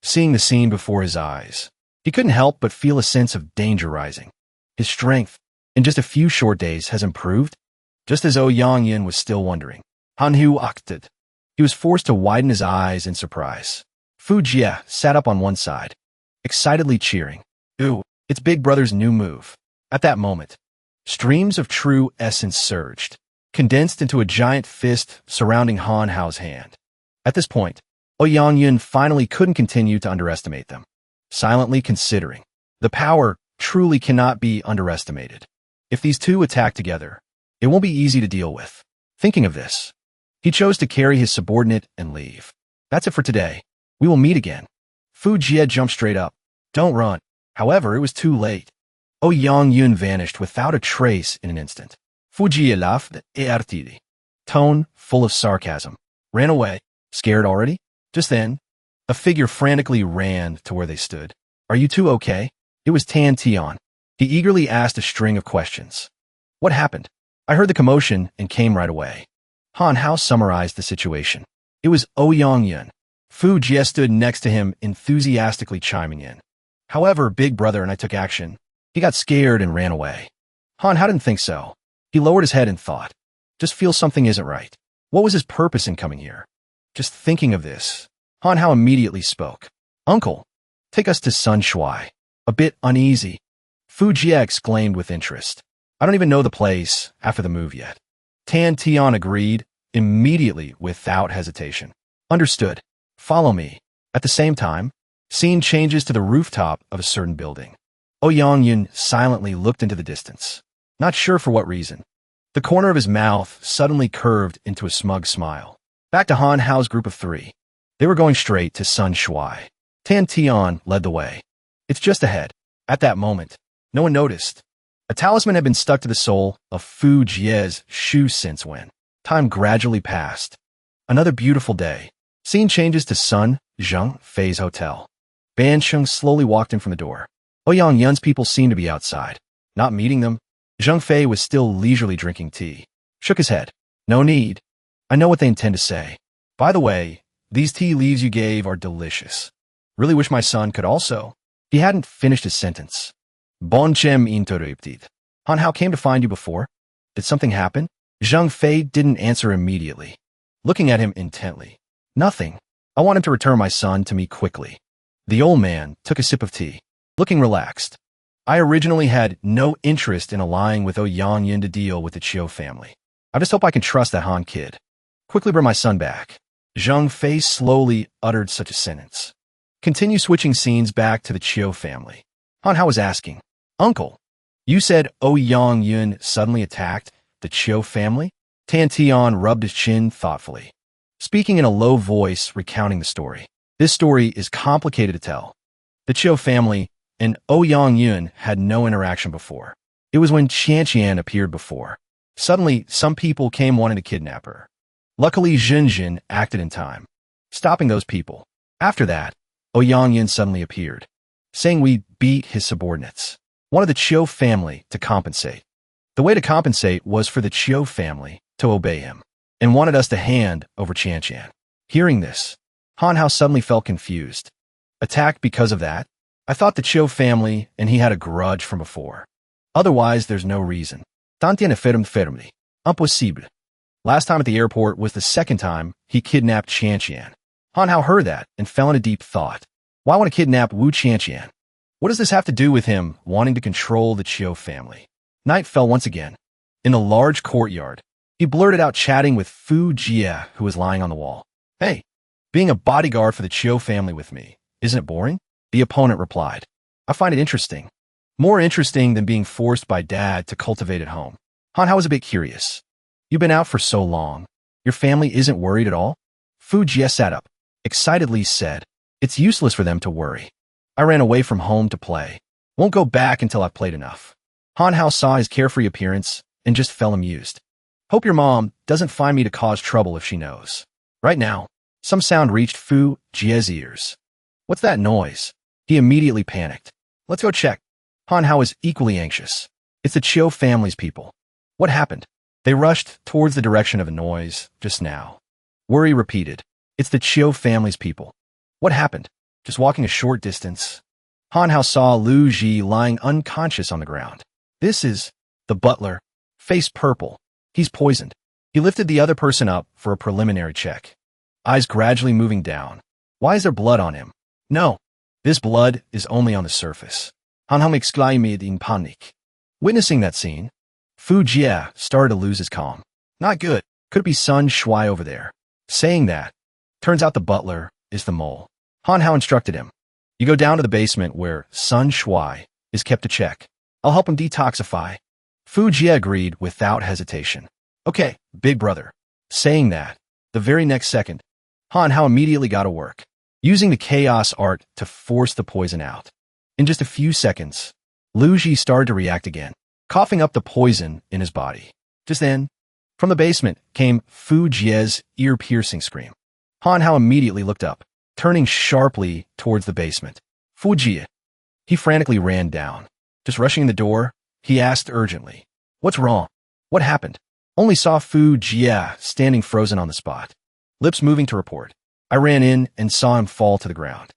Seeing the scene before his eyes, he couldn't help but feel a sense of danger rising. His strength, in just a few short days, has improved. Just as Ouyang Yun was still wondering, Hanhu acted. He was forced to widen his eyes in surprise. Fu Jia sat up on one side, excitedly cheering. Ooh, it's Big Brother's new move. At that moment, streams of true essence surged, condensed into a giant fist surrounding Han Hao's hand. At this point, Ouyang Yun finally couldn't continue to underestimate them, silently considering. The power truly cannot be underestimated. If these two attack together, it won't be easy to deal with. Thinking of this, he chose to carry his subordinate and leave. That's it for today. We will meet again. Fu Jia jumped straight up. Don't run. However, it was too late. Ouyang Yun vanished without a trace in an instant. Fu Jia laughed et tone full of sarcasm. Ran away. Scared already? Just then, a figure frantically ran to where they stood. Are you two okay? It was Tan Tian. He eagerly asked a string of questions. What happened? I heard the commotion and came right away. Han Hao summarized the situation. It was Ouyang Yun. Fu Jia stood next to him, enthusiastically chiming in. However, Big Brother and I took action. He got scared and ran away. Han Hao didn't think so. He lowered his head and thought. Just feels something isn't right. What was his purpose in coming here? Just thinking of this, Han Hao immediately spoke. Uncle, take us to Sun Shui. A bit uneasy. Fu Jia exclaimed with interest. I don't even know the place after the move yet. Tan Tian agreed, immediately without hesitation. Understood. Follow me. At the same time, scene changes to the rooftop of a certain building. Ouyang Yun silently looked into the distance. Not sure for what reason. The corner of his mouth suddenly curved into a smug smile. Back to Han Hao's group of three. They were going straight to Sun Shui. Tan Tian led the way. It's just ahead. At that moment, no one noticed. A talisman had been stuck to the sole of Fu Jia's shoe since when. Time gradually passed. Another beautiful day. Scene changes to Sun Zhang Fei's hotel. Ban Sheng slowly walked in from the door. Ouyang Yun's people seemed to be outside. Not meeting them, Zhang Fei was still leisurely drinking tea. Shook his head. No need. I know what they intend to say. By the way, these tea leaves you gave are delicious. Really wish my son could also. He hadn't finished his sentence. Bonchem interrupted. Han Hao came to find you before. Did something happen? Zhang Fei didn't answer immediately, looking at him intently. Nothing. I want him to return my son to me quickly. The old man took a sip of tea, looking relaxed. I originally had no interest in allying with Ouyang Yun to deal with the Chiu family. I just hope I can trust that Han kid. Quickly bring my son back. Zhang Fei slowly uttered such a sentence. Continue switching scenes back to the Chiu family. Han Hao was asking, Uncle, you said Ouyang Yun suddenly attacked the Chiu family? Tan Tian rubbed his chin thoughtfully, speaking in a low voice, recounting the story. This story is complicated to tell. The Chiu family and Ouyang Yun had no interaction before. It was when Qianqian appeared before. Suddenly, some people came wanting to kidnap her. Luckily, Jinjin acted in time, stopping those people. After that, Ouyang Yun suddenly appeared, saying we beat his subordinates. Wanted the Chiu family to compensate. The way to compensate was for the Chiu family to obey him, and wanted us to hand over Qianqian. Hearing this, Han Hao suddenly felt confused. Attacked because of that? I thought the Chiu family and he had a grudge from before. Otherwise, there's no reason. Tantien fermly. Impossible. Last time at the airport was the second time he kidnapped Qianqian. Han Hao heard that and fell into deep thought. Why want to kidnap Wu Qianqian? What does this have to do with him wanting to control the Chiu family? Night fell once again. In the large courtyard, he blurted out chatting with Fu Jia, who was lying on the wall. Hey, being a bodyguard for the Chiu family with me, isn't it boring? The opponent replied. I find it interesting. More interesting than being forced by dad to cultivate at home. Han Hao was a bit curious. You've been out for so long. Your family isn't worried at all? Fu Jia sat up, excitedly said, it's useless for them to worry. I ran away from home to play. Won't go back until I've played enough. Han Hao saw his carefree appearance and just felt amused. Hope your mom doesn't find me to cause trouble if she knows. Right now, some sound reached Fu Jia's ears. What's that noise? He immediately panicked. Let's go check. Han Hao was equally anxious. It's the Chiu family's people. What happened? They rushed towards the direction of a noise just now. Worry repeated. It's the Chiu family's people. What happened? Just walking a short distance, Han Hao saw Lu Ji lying unconscious on the ground. This is the butler, face purple. He's poisoned. He lifted the other person up for a preliminary check. Eyes gradually moving down. Why is there blood on him? No, this blood is only on the surface. Han Hao exclaimed in panic. Witnessing that scene, Fu Jia started to lose his calm. Not good. Could it be Sun Shui over there? Saying that, turns out the butler is the mole. Han Hao instructed him. You go down to the basement where Sun Shui is kept to check. I'll help him detoxify. Fu Jia agreed without hesitation. Okay, big brother. Saying that, the very next second, Han Hao immediately got to work, using the chaos art to force the poison out. In just a few seconds, Lu Ji started to react again, coughing up the poison in his body. Just then, from the basement came Fu Jia's ear-piercing scream. Han Hao immediately looked up, turning sharply towards the basement. Fu Jia. He frantically ran down. Just rushing in the door, he asked urgently, "What's wrong? What happened?" Only saw Fu Jia standing frozen on the spot, lips moving to report. I ran in and saw him fall to the ground.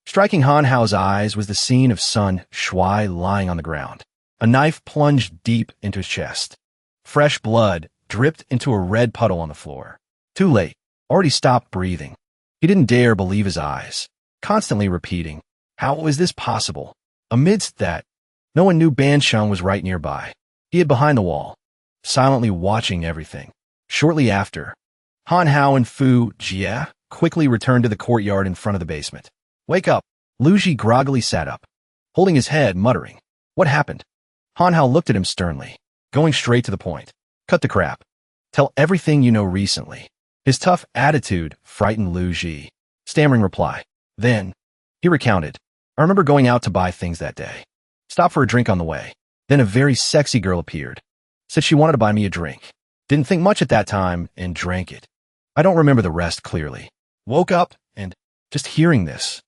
Striking Han Hao's eyes was the scene of Sun Shui lying on the ground. A knife plunged deep into his chest. Fresh blood dripped into a red puddle on the floor. Too late. Already stopped breathing. He didn't dare believe his eyes, constantly repeating, how was this possible? Amidst that, no one knew Ban Sheng was right nearby. He hid behind the wall, silently watching everything. Shortly after, Han Hao and Fu Jia quickly returned to the courtyard in front of the basement. Wake up! Lu Ji groggily sat up, holding his head, muttering. What happened? Han Hao looked at him sternly, going straight to the point. Cut the crap. Tell everything you know recently. His tough attitude frightened Lu Ji. Stammering reply. Then, he recounted. I remember going out to buy things that day. Stopped for a drink on the way. Then a very sexy girl appeared. Said she wanted to buy me a drink. Didn't think much at that time and drank it. I don't remember the rest clearly. Woke up and, just hearing this,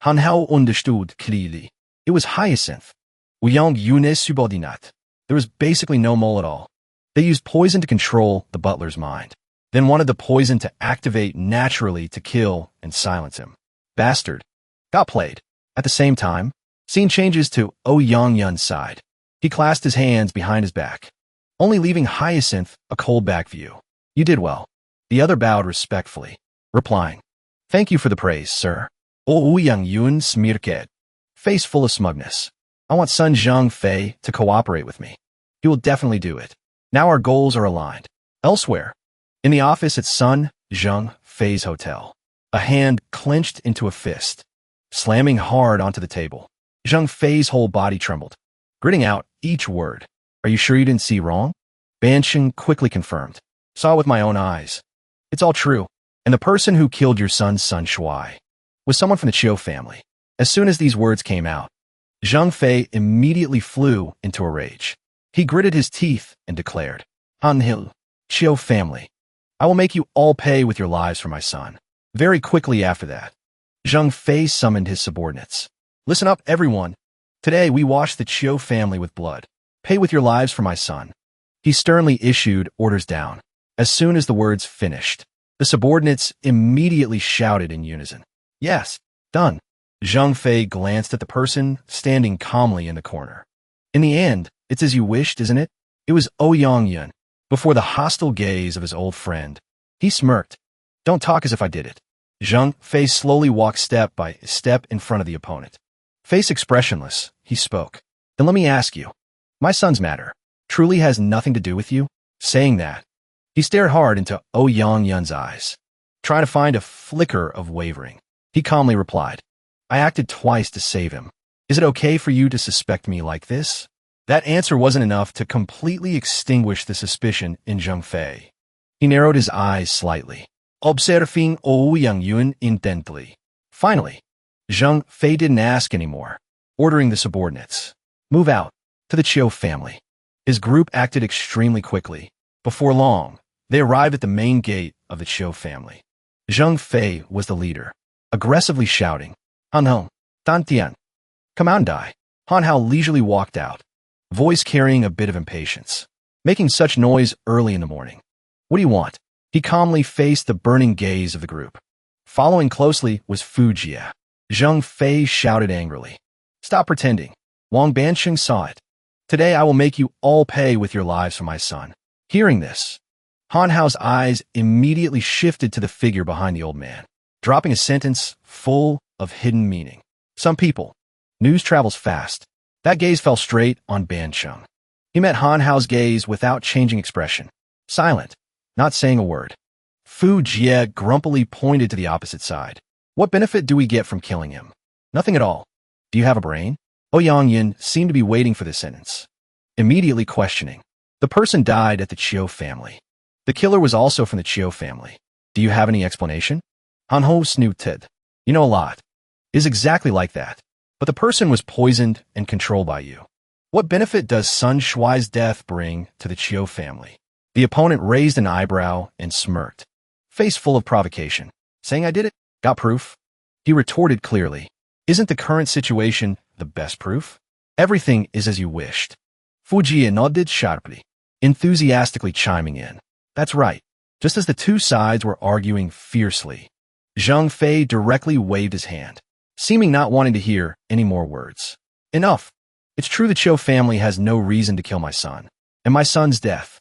Han Hao understood clearly. It was Hyacinth. Uyang Yune subordinate. There was basically no mole at all. They used poison to control the butler's mind, then wanted the poison to activate naturally to kill and silence him. Bastard. Got played. At the same time, scene changes to Oh Yang Yun's side. He clasped his hands behind his back, only leaving Hyacinth a cold back view. You did well. The other bowed respectfully, replying, Thank you for the praise, sir. Oh Yang Yun smirked, face full of smugness. I want Sun Zhang Fei to cooperate with me. He will definitely do it. Now our goals are aligned. Elsewhere, in the office at Sun Zhang Fei's hotel, a hand clenched into a fist, slamming hard onto the table. Zhang Fei's whole body trembled, gritting out each word. Are you sure you didn't see wrong? Ban Sheng quickly confirmed. Saw with my own eyes. It's all true. And the person who killed your son, Sun Shui, was someone from the Chiu family. As soon as these words came out, Zhang Fei immediately flew into a rage. He gritted his teeth and declared, Anhil, Chiu family, I will make you all pay with your lives for my son. Very quickly after that, Zhang Fei summoned his subordinates. Listen up, everyone. Today we wash the Chiu family with blood. Pay with your lives for my son. He sternly issued orders down. As soon as the words finished, the subordinates immediately shouted in unison. Yes, done. Zhang Fei glanced at the person standing calmly in the corner. In the end, it's as you wished, isn't it? It was Ouyang Yun. Before the hostile gaze of his old friend, he smirked. Don't talk as if I did it. Zhang Fei slowly walked step by step in front of the opponent. Face expressionless, he spoke. Then let me ask you, my son's matter truly has nothing to do with you? Saying that, he stared hard into Ouyang Yun's eyes, trying to find a flicker of wavering. He calmly replied, I acted twice to save him. Is it okay for you to suspect me like this? That answer wasn't enough to completely extinguish the suspicion in Zhang Fei. He narrowed his eyes slightly, observing Ouyang Yun intently. Finally, Zhang Fei didn't ask anymore, ordering the subordinates, move out to the Chiu family. His group acted extremely quickly. Before long, they arrived at the main gate of the Chiu family. Zhang Fei was the leader, aggressively shouting, Han Hao, Dan Tian, come out and die. Han Hao leisurely walked out, voice carrying a bit of impatience. making such noise early in the morning? What do you want? He calmly faced the burning gaze of the group. Following closely was Fu Jia. Zhang Fei shouted angrily. Stop pretending. Wang Bansheng saw it. Today I will make you all pay with your lives for my son. Hearing this, Han Hao's eyes immediately shifted to the figure behind the old man, dropping a sentence full of hidden meaning. Some people. News travels fast. That gaze fell straight on Bansheng. He met Han Hao's gaze without changing expression. Silent, not saying a word. Fu Jie grumpily pointed to the opposite side. What benefit do we get from killing him? Nothing at all. Do you have a brain? Ouyang Yin seemed to be waiting for this sentence, immediately questioning. The person died at the Chiu family. The killer was also from the Chiu family. Do you have any explanation? Han Ho snooted. You know a lot. It is exactly like that. But the person was poisoned and controlled by you. What benefit does Sun Shuai's death bring to the Chiu family? The opponent raised an eyebrow and smirked, face full of provocation, saying I did it. Got proof? He retorted clearly. Isn't the current situation the best proof? Everything is as you wished. Fuji nodded sharply, enthusiastically chiming in. That's right. Just as the two sides were arguing fiercely, Zhang Fei directly waved his hand, seeming not wanting to hear any more words. Enough. It's true the Chiu family has no reason to kill my son, and my son's death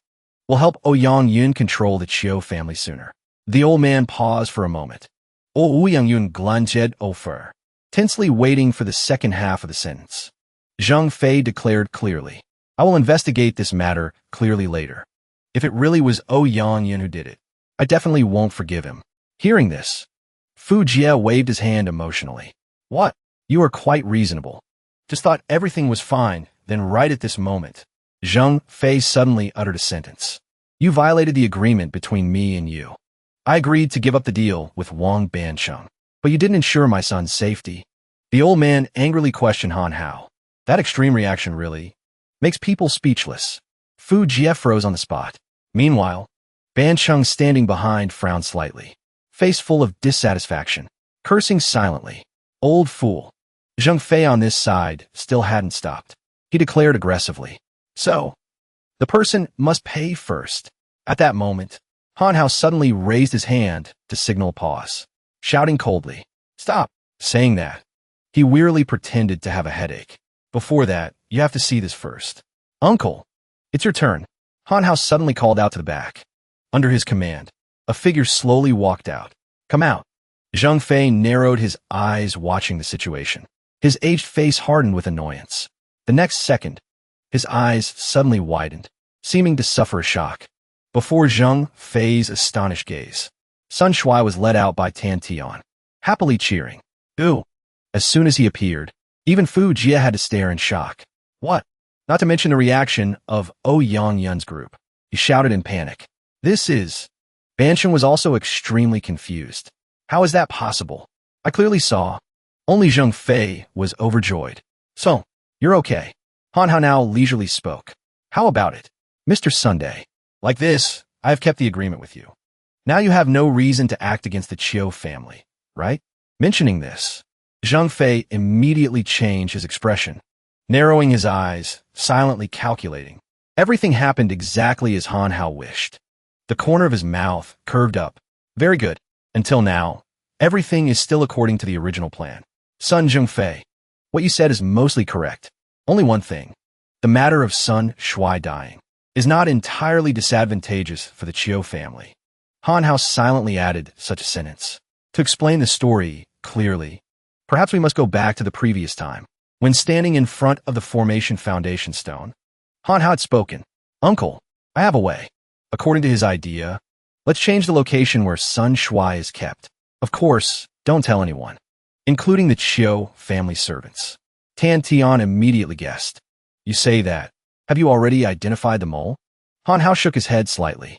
will help Ouyang Yun control the Chiu family sooner. The old man paused for a moment. Ouyang Yun glunged over, tensely waiting for the second half of the sentence. Zhang Fei declared clearly, I will investigate this matter clearly later. If it really was Ouyang Yun who did it, I definitely won't forgive him. Hearing this, Fu Jie waved his hand emotionally. What? You are quite reasonable. Just thought everything was fine, then right at this moment, Zhang Fei suddenly uttered a sentence. You violated the agreement between me and you. I agreed to give up the deal with Wang Bansheng, but you didn't ensure my son's safety. The old man angrily questioned Han Hao. That extreme reaction really makes people speechless. Fu Jie froze on the spot. Meanwhile, Bansheng standing behind frowned slightly, face full of dissatisfaction, cursing silently. Old fool. Zhang Fei on this side still hadn't stopped. He declared aggressively. So, the person must pay first. At that moment, Han Hao suddenly raised his hand to signal pause, shouting coldly, Stop! Saying that, he wearily pretended to have a headache. Before that, you have to see this first. Uncle, it's your turn. Han Hao suddenly called out to the back. Under his command, a figure slowly walked out. Come out. Zhang Fei narrowed his eyes watching the situation. His aged face hardened with annoyance. The next second, his eyes suddenly widened, seeming to suffer a shock. Before Zhang Fei's astonished gaze, Sun Shuai was led out by Tan Tian, happily cheering. Ooh! As soon as he appeared, even Fu Jie had to stare in shock. What? Not to mention the reaction of Ouyang Yun's group. He shouted in panic. This is... Bansheng was also extremely confused. How is that possible? I clearly saw. Only Zhang Fei was overjoyed. So, you're okay. Han Hao now leisurely spoke. How about it, Mr. Sunday? Like this, I have kept the agreement with you. Now you have no reason to act against the Chiu family, right? Mentioning this, Zhang Fei immediately changed his expression, narrowing his eyes, silently calculating. Everything happened exactly as Han Hao wished. The corner of his mouth curved up. Very good. Until now, everything is still according to the original plan. Sun Zhang Fei, what you said is mostly correct. Only one thing. The matter of Sun Shuai dying is not entirely disadvantageous for the Chiu family. Han Hao silently added such a sentence. To explain the story clearly, perhaps we must go back to the previous time, when standing in front of the formation foundation stone. Han Hao had spoken. Uncle, I have a way. According to his idea, let's change the location where Sun Shuai is kept. Of course, don't tell anyone, including the Chiu family servants. Tan Tian immediately guessed. You say that. Have you already identified the mole? Han Hao shook his head slightly.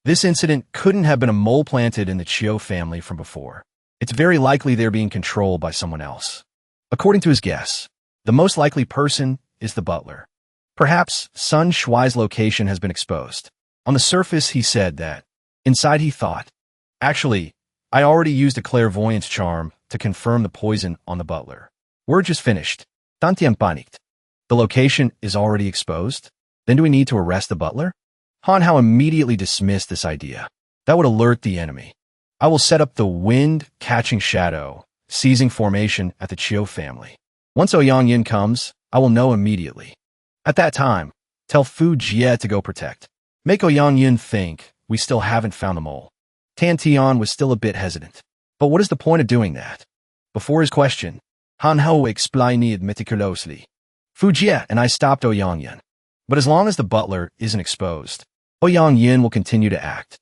This incident couldn't have been a mole planted in the Chiu family from before. It's very likely they're being controlled by someone else. According to his guess, the most likely person is the butler. Perhaps Sun Shuai's location has been exposed. On the surface, he said that. Inside, he thought. Actually, I already used a clairvoyance charm to confirm the poison on the butler. We're just finished. Tantian panicked. The location is already exposed? Then do we need to arrest the butler? Han Hao immediately dismissed this idea. That would alert the enemy. I will set up the wind-catching shadow, seizing formation at the Chiu family. Once Ouyang Yin comes, I will know immediately. At that time, tell Fu Jie to go protect. Make Ouyang Yin think we still haven't found the mole. Tan Tian was still a bit hesitant. But what is the point of doing that? Before his question, Han Hao explained meticulously. Fu Jie and I stopped Ouyang Yin. But as long as the butler isn't exposed, Ouyang Yin will continue to act.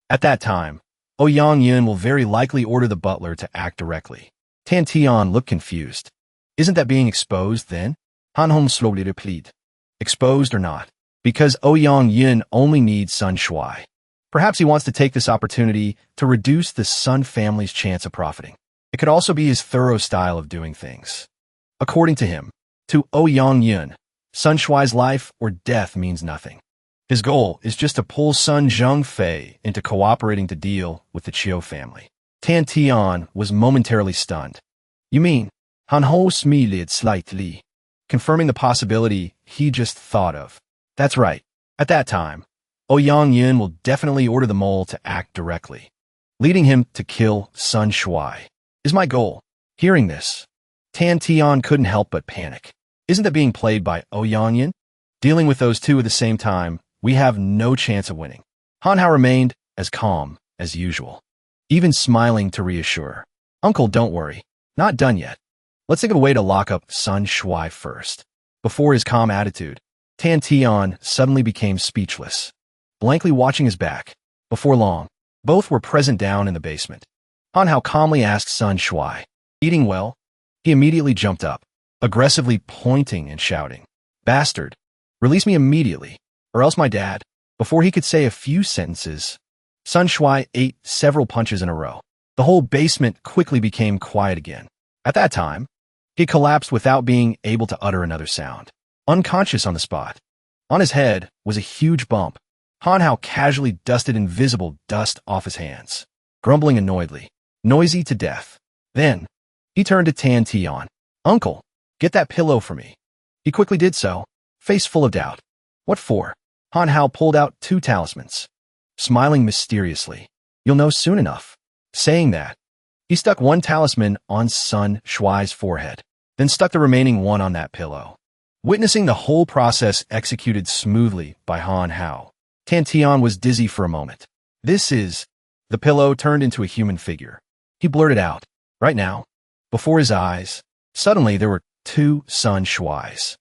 At that time, Ouyang Yin will very likely order the butler to act directly. Tan Tian looked confused. Isn't that being exposed then? Han Hong slowly replied. Exposed or not? Because Ouyang Yin only needs Sun Shui. Perhaps he wants to take this opportunity to reduce the Sun family's chance of profiting. It could also be his thorough style of doing things. According to him, to Ouyang Yin, Sun Shui's life or death means nothing. His goal is just to pull Sun Zhengfei into cooperating to deal with the Chiu family. Tan Tian was momentarily stunned. You mean? Han Ho smiled slightly, confirming the possibility he just thought of. That's right. At that time, Ouyang Yin will definitely order the mole to act directly, leading him to kill Sun Shui. Is my goal. Hearing this, Tan Tian couldn't help but panic. Isn't that being played by Ouyang Yin? Dealing with those two at the same time, we have no chance of winning. Han Hao remained as calm as usual, even smiling to reassure. Uncle, don't worry. Not done yet. Let's think of a way to lock up Sun Shui first. Before his calm attitude, Tan Tian suddenly became speechless, blankly watching his back. Before long, both were present down in the basement. Han Hao calmly asked Sun Shui, "Eating well?" He immediately jumped up, aggressively pointing and shouting, "Bastard! Release me immediately, or else my dad." Before he could say a few sentences, Sun Shui ate several punches in a row. The whole basement quickly became quiet again. At that time, he collapsed without being able to utter another sound, unconscious on the spot. On his head was a huge bump. Han Hao casually dusted invisible dust off his hands, grumbling annoyedly, noisy to death. Then, he turned to Tan Tian. "Uncle, get that pillow for me." He quickly did so, face full of doubt. "What for?" Han Hao pulled out 2 talismans, smiling mysteriously. "You'll know soon enough." Saying that, he stuck 1 talisman on Sun Shui's forehead, then stuck the remaining 1 on that pillow. Witnessing the whole process executed smoothly by Han Hao, Tan Tian was dizzy for a moment. "This is..." The pillow turned into a human figure. He blurted out, right now, before his eyes, suddenly there were 2 Sun Shuis.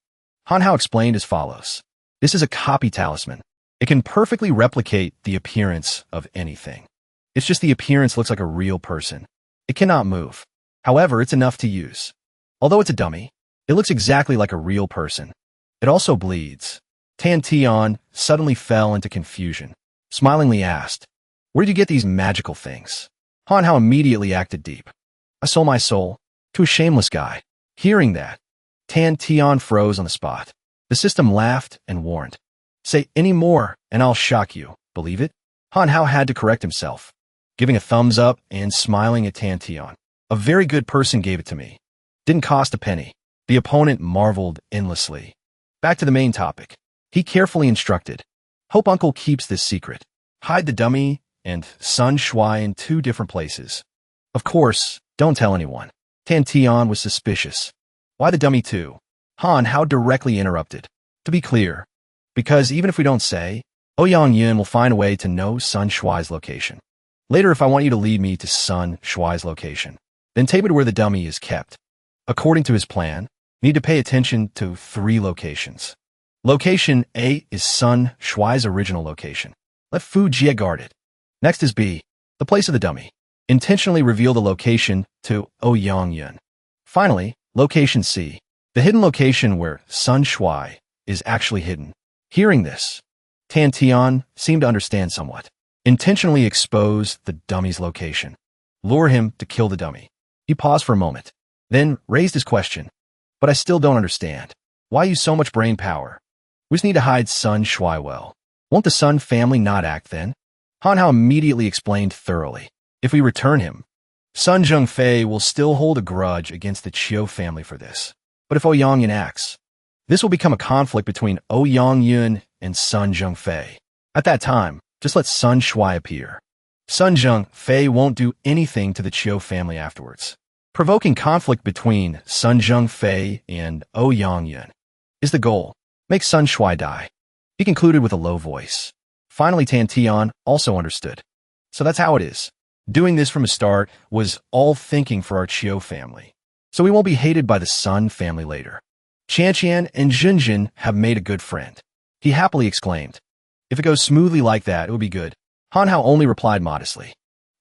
Han Hao explained as follows. "This is a copy talisman. It can perfectly replicate the appearance of anything. It's just the appearance looks like a real person. It cannot move. However, it's enough to use. Although it's a dummy, it looks exactly like a real person. It also bleeds." Tan Tian suddenly fell into confusion, smilingly asked, "Where did you get these magical things?" Han Hao immediately acted deep. "I sold my soul to a shameless guy." Hearing that, Tan Tian froze on the spot. The system laughed and warned, "Say any more and I'll shock you. Believe it?" Han Hao had to correct himself, giving a thumbs up and smiling at Tan Tian. "A very good person gave it to me. Didn't cost a penny." The opponent marveled endlessly. Back to the main topic. He carefully instructed, "Hope Uncle keeps this secret. Hide the dummy and Sun Shui in 2 different places. Of course, don't tell anyone." Tan Tian was suspicious. "Why the dummy too?" Han Hao directly interrupted. "To be clear, because even if we don't say, Ouyang Yin will find a way to know Sun Shui's location. Later, if I want you to lead me to Sun Shui's location, then take me to where the dummy is kept. According to his plan, you need to pay attention to 3 locations. Location A is Sun Shui's original location. Let Fu Jie guard it. Next is B, the place of the dummy. Intentionally reveal the location to Ouyang Yin. Finally, location C, the hidden location where Sun Shui is actually hidden." Hearing this, Tan Tian seemed to understand somewhat. Intentionally expose the dummy's location. Lure him to kill the dummy. He paused for a moment, then raised his question. "But I still don't understand. Why use so much brain power? We just need to hide Sun Shui well. Won't the Sun family not act then?" Han Hao immediately explained thoroughly. "If we return him, Sun Zhengfei will still hold a grudge against the Chiu family for this. But if Ouyang Yin acts, this will become a conflict between Ouyang Yin and Sun Zhengfei. At that time, just let Sun Shui appear. Sun Zheng Fei won't do anything to the Chiu family afterwards. Provoking conflict between Sun Zheng Fei and Yang Yun is the goal. Make Sun Shui die. He concluded with a low voice. Finally, Tan Tian also understood. So that's how it is. Doing this from the start was all thinking for our Chiu family. So we won't be hated by the Sun family later. Qianqian and Junjin have made a good friend. He happily exclaimed. If it goes smoothly like that, it would be good. Han Hao only replied modestly.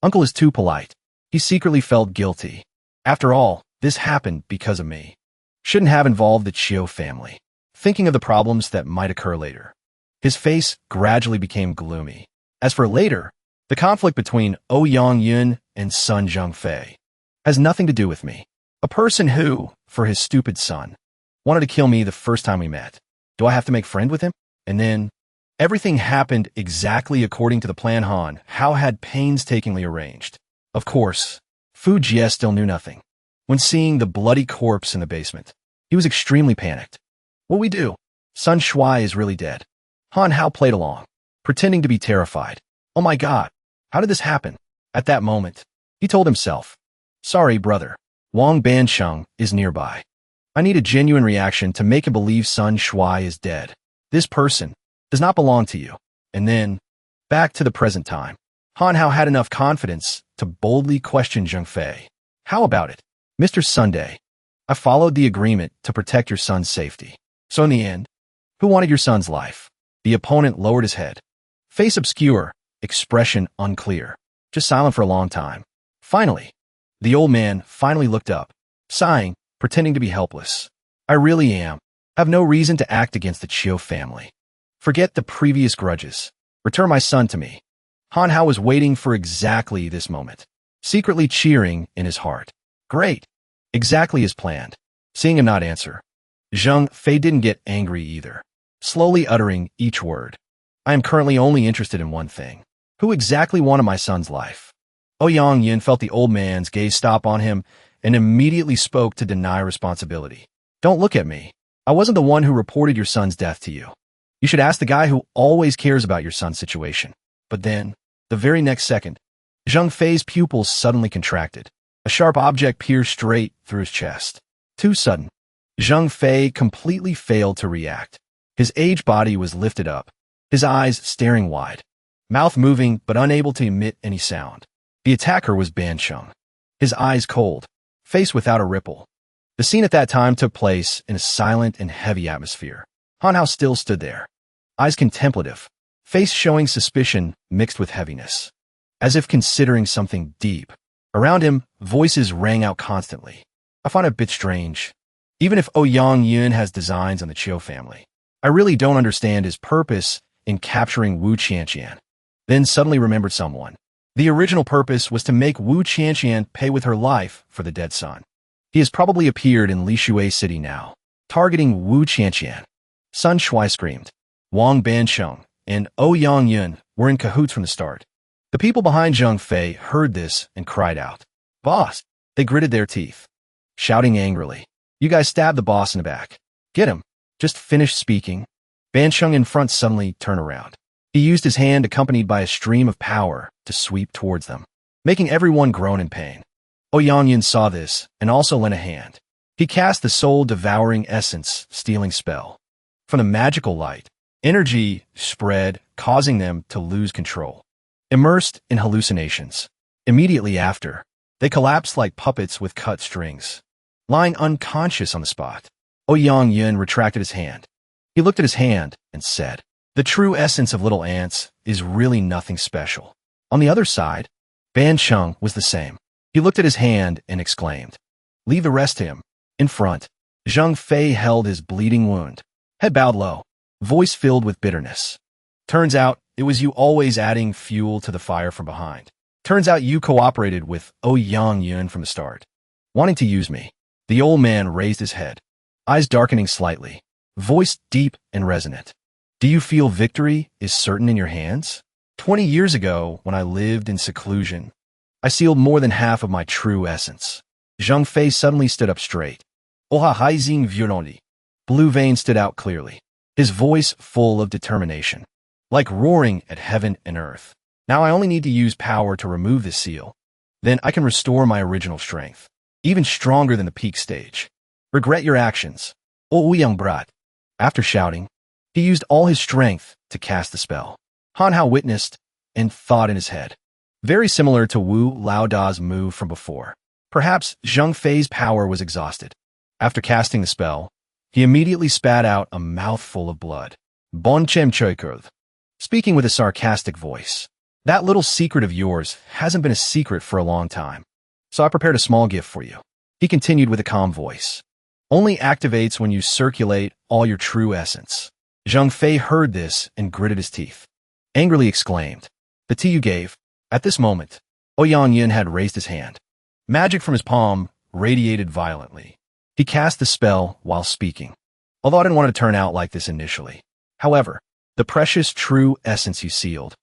Uncle is too polite. He secretly felt guilty. After all, this happened because of me. Shouldn't have involved the Chiu family. Thinking of the problems that might occur later. His face gradually became gloomy. As for later, the conflict between Yang Yun and Sun Zheng Fei has nothing to do with me. A person who, for his stupid son, wanted to kill me the first time we met. Do I have to make friend with him? And then, everything happened exactly according to the plan Han Hao had painstakingly arranged. Of course, Fu Jie still knew nothing. When seeing the bloody corpse in the basement, he was extremely panicked. What we do? Sun Shui is really dead. Han Hao played along, pretending to be terrified. Oh my god, how did this happen? At that moment, he told himself, sorry, brother. Wang Bansheng is nearby. I need a genuine reaction to make him believe Sun Shui is dead. This person does not belong to you. And then, back to the present time. Han Hao had enough confidence to boldly question Zheng Fei. How about it? Mr. Sunday, I followed the agreement to protect your son's safety. So in the end, who wanted your son's life? The opponent lowered his head. Face obscure, expression unclear. Just silent for a long time. Finally, the old man finally looked up, sighing, pretending to be helpless. I really am. I have no reason to act against the Chiu family. Forget the previous grudges. Return my son to me. Han Hao was waiting for exactly this moment, secretly cheering in his heart. Great. Exactly as planned. Seeing him not answer, Zheng Fei didn't get angry either, slowly uttering each word. I am currently only interested in one thing. Who exactly wanted my son's life? Yang Yin felt the old man's gaze stop on him and immediately spoke to deny responsibility. Don't look at me. I wasn't the one who reported your son's death to you. You should ask the guy who always cares about your son's situation. But then, the very next second, Zheng Fei's pupils suddenly contracted. A sharp object pierced straight through his chest. Too sudden. Zheng Fei completely failed to react. His aged body was lifted up, his eyes staring wide, mouth moving but unable to emit any sound. The attacker was Bansheng, his eyes cold, face without a ripple. The scene at that time took place in a silent and heavy atmosphere. Han Hao still stood there, eyes contemplative, face showing suspicion mixed with heaviness, as if considering something deep. Around him, voices rang out constantly. I find it a bit strange. Even if Yang Yun has designs on the Chiu family, I really don't understand his purpose in capturing Wu Qianqian. Then suddenly remembered someone. The original purpose was to make Wu Qianqian pay with her life for the dead son. He has probably appeared in Lishui City now, targeting Wu Qianqian. Sun Shui screamed. Wang Bansheng and Yang Yun were in cahoots from the start. The people behind Zheng Fei heard this and cried out. Boss! They gritted their teeth, shouting angrily. You guys stabbed the boss in the back. Get him. Just finished speaking. Bansheng in front suddenly turned around. He used his hand accompanied by a stream of power to sweep towards them, making everyone groan in pain. Yang Yun saw this and also lent a hand. He cast the soul-devouring essence stealing spell. From the magical light, energy spread, causing them to lose control. Immersed in hallucinations. Immediately after, they collapsed like puppets with cut strings, lying unconscious on the spot. Yang Yun retracted his hand. He looked at his hand and said, the true essence of little ants is really nothing special. On the other side, Bansheng was the same. He looked at his hand and exclaimed, leave the rest to him. In front, Zheng Fei held his bleeding wound, head bowed low, voice filled with bitterness. Turns out, it was you always adding fuel to the fire from behind. Turns out you cooperated with Yang Yun from the start, wanting to use me. The old man raised his head, eyes darkening slightly, voice deep and resonant. Do you feel victory is certain in your hands? 20 years ago, when I lived in seclusion, I sealed more than half of my true essence. Zheng Fei suddenly stood up straight. Oha haizing violently. Blue veins stood out clearly, his voice full of determination. like roaring at heaven and earth. Now I only need to use power to remove this seal. Then I can restore my original strength, even stronger than the peak stage. Regret your actions, O young brat. After shouting, he used all his strength to cast the spell. Hanhao witnessed and thought in his head. Very similar to Wu Laoda's move from before. Perhaps Zhang Fei's power was exhausted. After casting the spell, he immediately spat out a mouthful of blood. Bon chem choikurth. Speaking with a sarcastic voice. That little secret of yours hasn't been a secret for a long time. So I prepared a small gift for you. He continued with a calm voice. Only activates when you circulate all your true essence. Zhang Fei heard this and gritted his teeth. Angrily exclaimed, the tea you gave. At this moment, Ouyang Yin had raised his hand. Magic from his palm radiated violently. He cast the spell while speaking. Although I didn't want it to turn out like this initially. However, the precious true essence you sealed.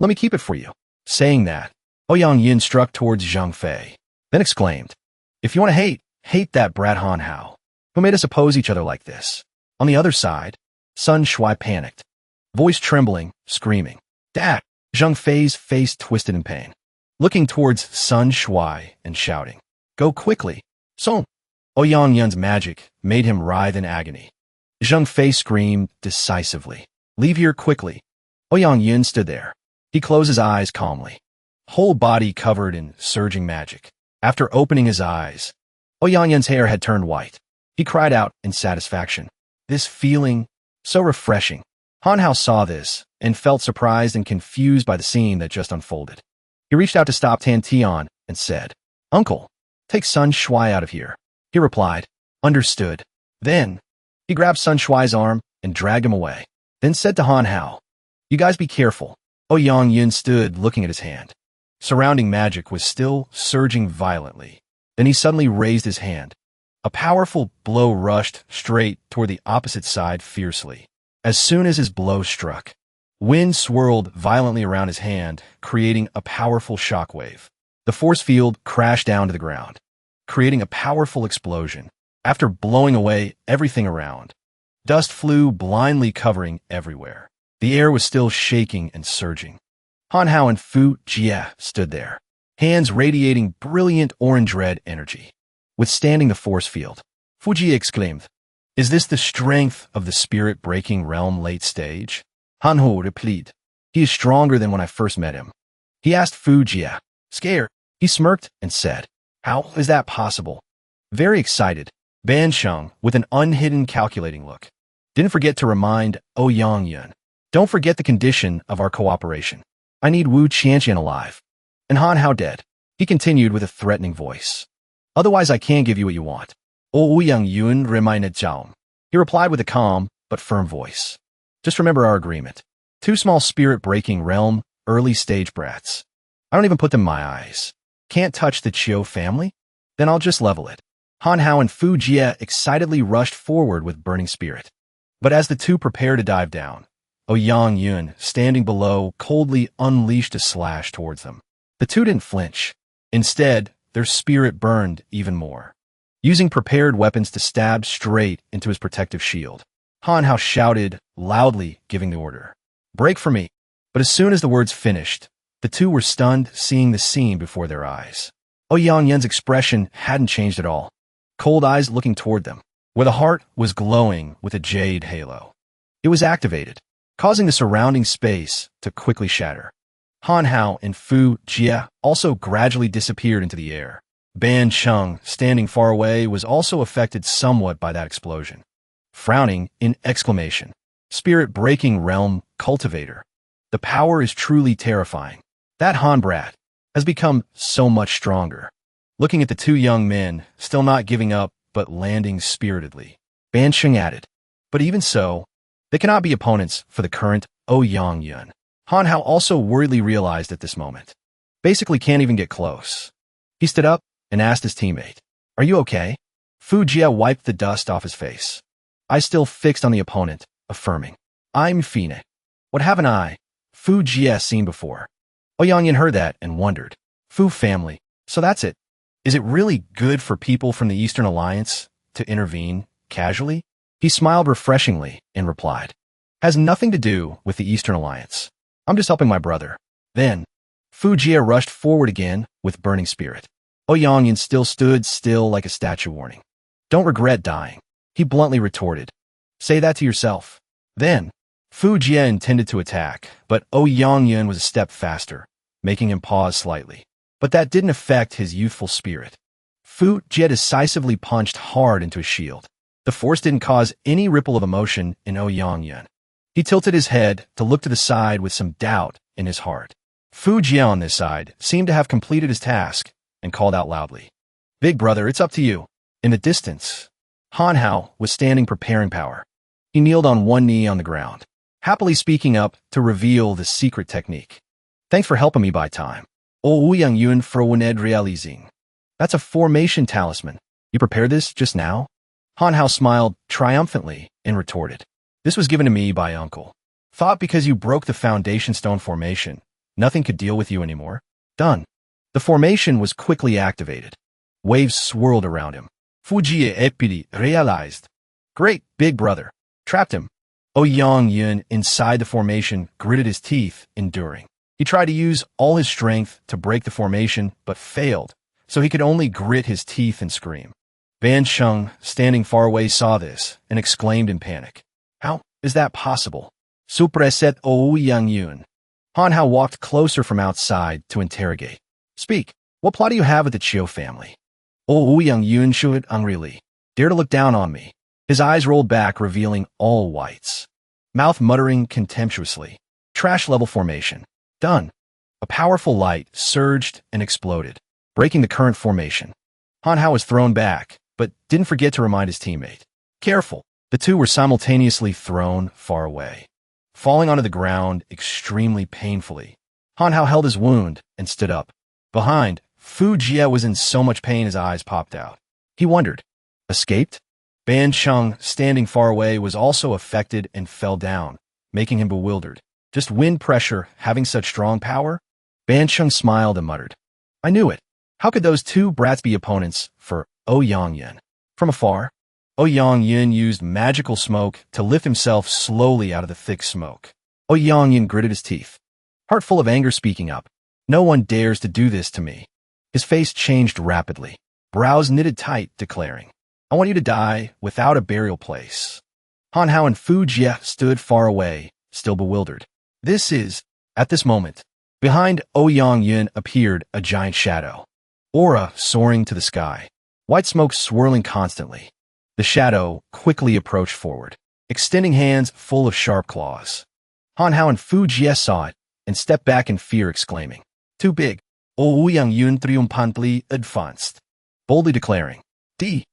Let me keep it for you. Saying that, Ouyang Yin struck towards Zhang Fei, then exclaimed, if you want to hate that brat Hanhao, who made us oppose each other like this. On the other side, Sun Shui panicked, voice trembling, screaming. Dad! Zhang Fei's face twisted in pain, looking towards Sun Shui and shouting, go quickly. So, Ouyang Yin's magic made him writhe in agony. Zhang Fei screamed decisively, leave here quickly. Ouyang Yin stood there. He closed his eyes calmly, whole body covered in surging magic. After opening his eyes, Ouyang Yin's hair had turned white. He cried out in satisfaction. This feeling, so refreshing. Hanhao saw this and felt surprised and confused by the scene that just unfolded. He reached out to stop Tan Tian and said, Uncle, take Sun Shui out of here. He replied, understood. Then, he grabbed Sun Shui's arm and dragged him away. Then said to Hanhao, you guys be careful. Ouyang Yin stood looking at his hand. Surrounding magic was still surging violently. Then he suddenly raised his hand. A powerful blow rushed straight toward the opposite side fiercely. As soon as his blow struck, wind swirled violently around his hand, creating a powerful shockwave. The force field crashed down to the ground, creating a powerful explosion. After blowing away everything around, dust flew blindly covering everywhere. The air was still shaking and surging. Hanhao and Fu Jia stood there, hands radiating brilliant orange-red energy, withstanding the force field. Fu Jia exclaimed, is this the strength of the spirit-breaking realm late stage? Hanhao replied, he is stronger than when I first met him. He asked Fu Jia, scared. He smirked and said, how is that possible? Very excited, Ban Sheng, with an unhidden calculating look, didn't forget to remind Ouyang Yin, don't forget the condition of our cooperation. I need Wu Qianqian alive. And Hanhao dead. He continued with a threatening voice. Otherwise I can't give you what you want. Ouyang Yin reminded Zhang. He replied with a calm but firm voice. Just remember our agreement. Two small spirit-breaking realm, early stage brats. I don't even put them in my eyes. Can't touch the Chiu family? Then I'll just level it. Hanhao and Fu Jia excitedly rushed forward with burning spirit. But as the two prepared to dive down, Ouyang Yin, standing below, coldly unleashed a slash towards them. The two didn't flinch. Instead, their spirit burned even more, using prepared weapons to stab straight into his protective shield. Hanhao shouted, loudly giving the order, break for me. But as soon as the words finished, the two were stunned, seeing the scene before their eyes. Ouyang Yin's expression hadn't changed at all, cold eyes looking toward them, where the heart was glowing with a jade halo. It was activated, causing the surrounding space to quickly shatter. Hanhao and Fu Jia also gradually disappeared into the air. Ban Sheng, standing far away, was also affected somewhat by that explosion, frowning in exclamation. Spirit-breaking realm cultivator. The power is truly terrifying. That Han brat has become so much stronger. Looking at the two young men, still not giving up but landing spiritedly, Ban Sheng added, but even so, they cannot be opponents for the current Ouyang Yin. Hanhao also worriedly realized at this moment. Basically can't even get close. He stood up and asked his teammate, are you okay? Fu Jia wiped the dust off his face. Eyes still fixed on the opponent, affirming, I'm Fine. What haven't I, Fu Jia, seen before? Ouyang Yin heard that and wondered. Fu family, so that's it. Is it really good for people from the Eastern Alliance to intervene casually? He smiled refreshingly and replied, Has nothing to do with the Eastern Alliance. I'm just helping my brother. Then, Fu Jia rushed forward again with burning spirit. Ouyang still stood still like a statue warning. Don't regret dying, he bluntly retorted. Say that to yourself. Then, Fu Jia intended to attack, but Ouyang was a step faster, making him pause slightly. But that didn't affect his youthful spirit. Fu Jia decisively punched hard into his shield. The force didn't cause any ripple of emotion in Ouyang. He tilted his head to look to the side with some doubt in his heart. Fu Jia on this side seemed to have completed his task and called out loudly. Big brother, it's up to you. In the distance, Han Hao was standing preparing power. He kneeled on one knee on the ground, happily speaking up to reveal the secret technique. Thanks for helping me buy time. Ouyang Yun Frowened Realizing. That's a formation talisman. You prepared this just now? Han Hao smiled triumphantly and retorted. This was given to me by uncle. Thought because you broke the foundation stone formation, nothing could deal with you anymore? Done. The formation was quickly activated. Waves swirled around him. Fujie Epidi realized. Great, big brother. Trapped him. Ouyang inside the formation gritted his teeth, enduring. He tried to use all his strength to break the formation, but failed, so he could only grit his teeth and scream. Ban Sheng, standing far away, saw this and exclaimed in panic. How is that possible? Supreset Ouyang. Han Hao walked closer from outside to interrogate. Speak, what plot do you have with the Chiu family? Ouyang shouted angrily. Dare to look down on me. His eyes rolled back, revealing all whites. Mouth muttering contemptuously. Trash-level formation. Done. A powerful light surged and exploded, breaking the current formation. Han Hao was thrown back, but didn't forget to remind his teammate. Careful. The two were simultaneously thrown far away, falling onto the ground extremely painfully. Han Hao held his wound and stood up. Behind, Fu Jia was in so much pain his eyes popped out. He wondered. Escaped? Ban Sheng, standing far away, was also affected and fell down, making him bewildered. Just wind pressure having such strong power? Ban Sheng smiled and muttered. I knew it. How could those two brats be opponents for Ouyang? From afar, Ouyang used magical smoke to lift himself slowly out of the thick smoke. Ouyang gritted his teeth, heart full of anger, speaking up. No one dares to do this to me. His face changed rapidly, brows knitted tight, declaring, I want you to die without a burial place. Han Hao and Fu Jia stood far away, still bewildered. At this moment, behind Ouyang appeared a giant shadow, aura soaring to the sky, white smoke swirling constantly. The shadow quickly approached forward, extending hands full of sharp claws. Han Hao and Fu Jia saw it and stepped back in fear, exclaiming, Too big. Ouyang triumphantly advanced, boldly declaring, D.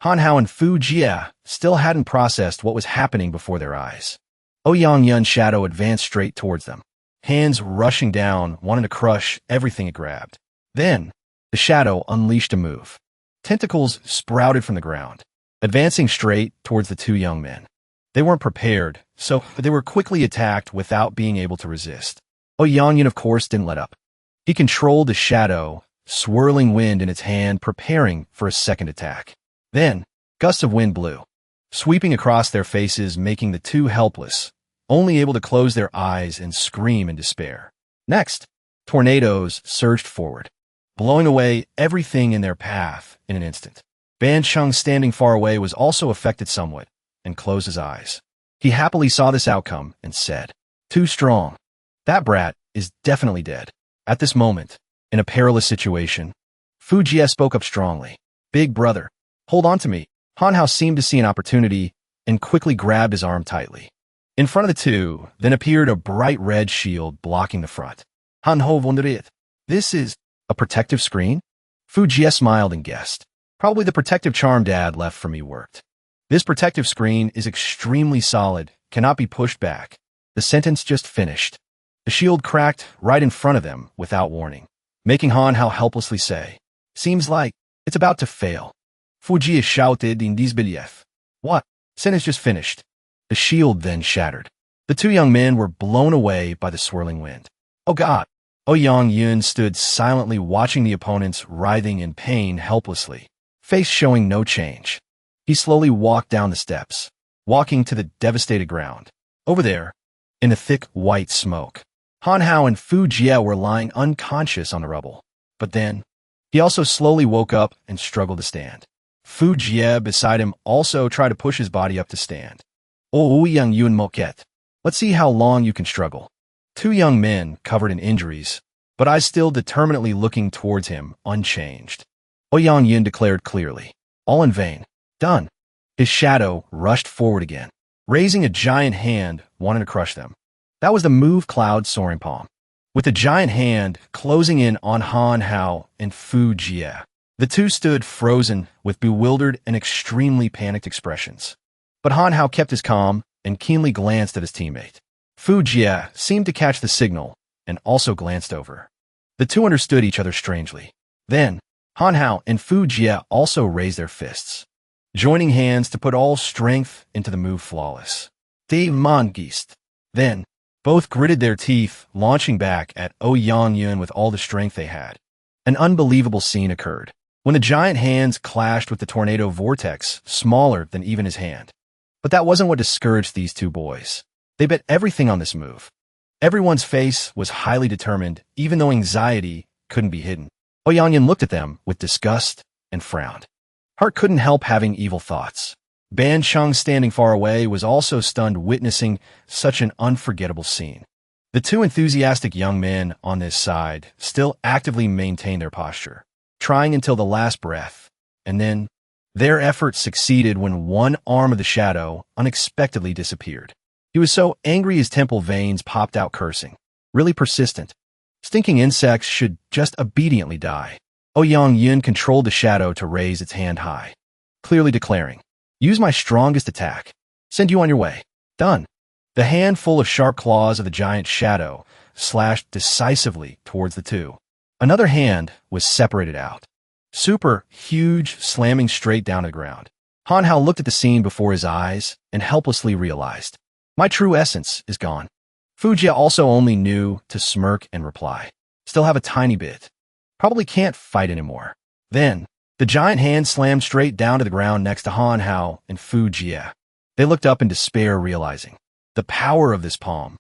Han Hao and Fu Jia still hadn't processed what was happening before their eyes. Ouyang shadow advanced straight towards them, hands rushing down, wanting to crush everything it grabbed. Then, the shadow unleashed a move. Tentacles sprouted from the ground, advancing straight towards the two young men. They weren't prepared, so they were quickly attacked without being able to resist. Ouyang, of course, didn't let up. He controlled the shadow, swirling wind in its hand, preparing for a second attack. Then, gusts of wind blew, sweeping across their faces, making the two helpless, only able to close their eyes and scream in despair. Next, tornadoes surged forward, blowing away everything in their path in an instant. Ban Sheng, standing far away, was also affected somewhat and closed his eyes. He happily saw this outcome and said, Too strong. That brat is definitely dead. At this moment, in a perilous situation, Fu Jia spoke up strongly. Big brother, hold on to me. Han Hao seemed to see an opportunity and quickly grabbed his arm tightly. In front of the two, then appeared a bright red shield blocking the front. Han Hao wondered, This is a protective screen? Fu Jia smiled and guessed. Probably the protective charm Dad left for me worked. This protective screen is extremely solid, cannot be pushed back. The sentence just finished. The shield cracked right in front of them without warning, making Han Hao helplessly say, Seems like it's about to fail. Fu Jia shouted in disbelief. What? Sentence just finished. The shield then shattered. The two young men were blown away by the swirling wind. Oh God! Ouyang stood silently watching the opponents writhing in pain helplessly, face showing no change. He slowly walked down the steps, walking to the devastated ground. Over there, in the thick white smoke, Han Hao and Fu Jia were lying unconscious on the rubble. But then, he also slowly woke up and struggled to stand. Fu Jia beside him also tried to push his body up to stand. Oh, young Yun Moquette, let's see how long you can struggle. Two young men covered in injuries, but eyes still determinedly looking towards him, unchanged. Ouyang Yin declared clearly. All in vain. Done. His shadow rushed forward again, raising a giant hand, wanting to crush them. That was the move Cloud Soaring Palm. With the giant hand closing in on Han Hao and Fu Jia, the two stood frozen with bewildered and extremely panicked expressions. But Han Hao kept his calm and keenly glanced at his teammate. Fu Jia seemed to catch the signal and also glanced over. The two understood each other strangely. Then, Han Hao and Fu Jia also raised their fists, joining hands to put all strength into the move flawless. De Mongeist. Then, both gritted their teeth, launching back at Ouyang Yun with all the strength they had. An unbelievable scene occurred when the giant hands clashed with the tornado vortex, smaller than even his hand. But that wasn't what discouraged these two boys. They bet everything on this move. Everyone's face was highly determined, even though anxiety couldn't be hidden. Ouyang Yun looked at them with disgust and frowned. Heart couldn't help having evil thoughts. Ban Chung, standing far away, was also stunned witnessing such an unforgettable scene. The two enthusiastic young men on this side still actively maintained their posture, trying until the last breath, and then their efforts succeeded when one arm of the shadow unexpectedly disappeared. He was so angry his temple veins popped out cursing. Really persistent. Stinking insects should just obediently die. Ouyang Yun controlled the shadow to raise its hand high, clearly declaring, use my strongest attack. Send you on your way. Done. The hand full of sharp claws of the giant shadow slashed decisively towards the two. Another hand was separated out. Super huge, slamming straight down to the ground. Han Hao looked at the scene before his eyes and helplessly realized, my true essence is gone. Fu Jia also only knew to smirk and reply. Still have a tiny bit. Probably can't fight anymore. Then, the giant hand slammed straight down to the ground next to Han Hao and Fu Jia. They looked up in despair, realizing the power of this palm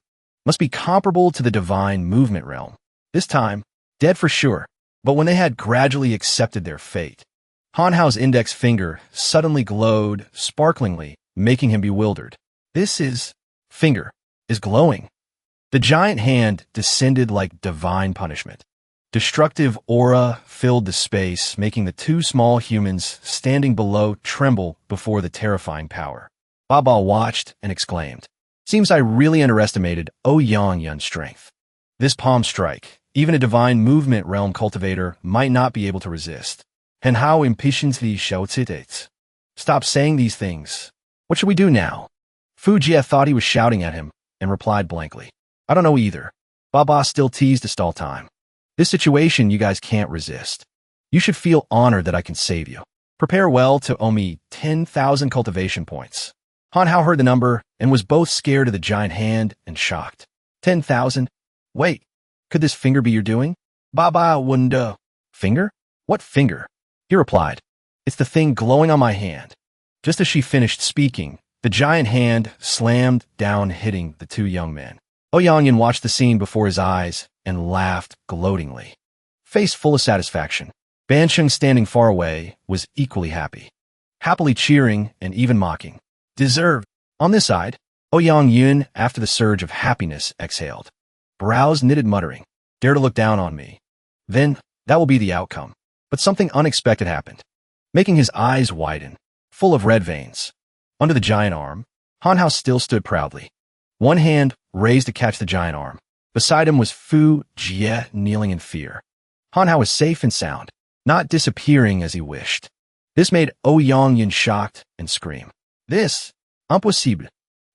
must be comparable to the divine movement realm. This time, dead for sure, but when they had gradually accepted their fate, Han Hao's index finger suddenly glowed sparklingly, making him bewildered. This finger is glowing. The giant hand descended like divine punishment. Destructive aura filled the space, making the two small humans standing below tremble before the terrifying power. Baba watched and exclaimed, seems I really underestimated Ouyang Yun's strength. This palm strike, even a divine movement realm cultivator might not be able to resist. And how impatiently shouts it. Stop saying these things. What should we do now? Fu Jia thought he was shouting at him and replied blankly, I don't know either. Baba still teased to stall time. This situation you guys can't resist. You should feel honored that I can save you. Prepare well to owe me 10,000 cultivation points. Han Hao heard the number and was both scared of the giant hand and shocked. 10,000? Wait, could this finger be your doing? Baba wouldn't. Finger? What finger? He replied, it's the thing glowing on my hand. Just as she finished speaking, the giant hand slammed down, hitting the two young men. Ouyang Yun watched the scene before his eyes and laughed gloatingly. Face full of satisfaction, Ban Chung, standing far away, was equally happy. Happily cheering and even mocking. Deserved. On this side, Ouyang Yun, after the surge of happiness, exhaled. Brows knitted, muttering, dare to look down on me. Then, that will be the outcome. But something unexpected happened, making his eyes widen, full of red veins. Under the giant arm, Han Hao still stood proudly. One hand raised to catch the giant arm. Beside him was Fu Jia, kneeling in fear. Han Hao was safe and sound, not disappearing as he wished. This made Ouyang Yun shocked and scream. This? Impossible.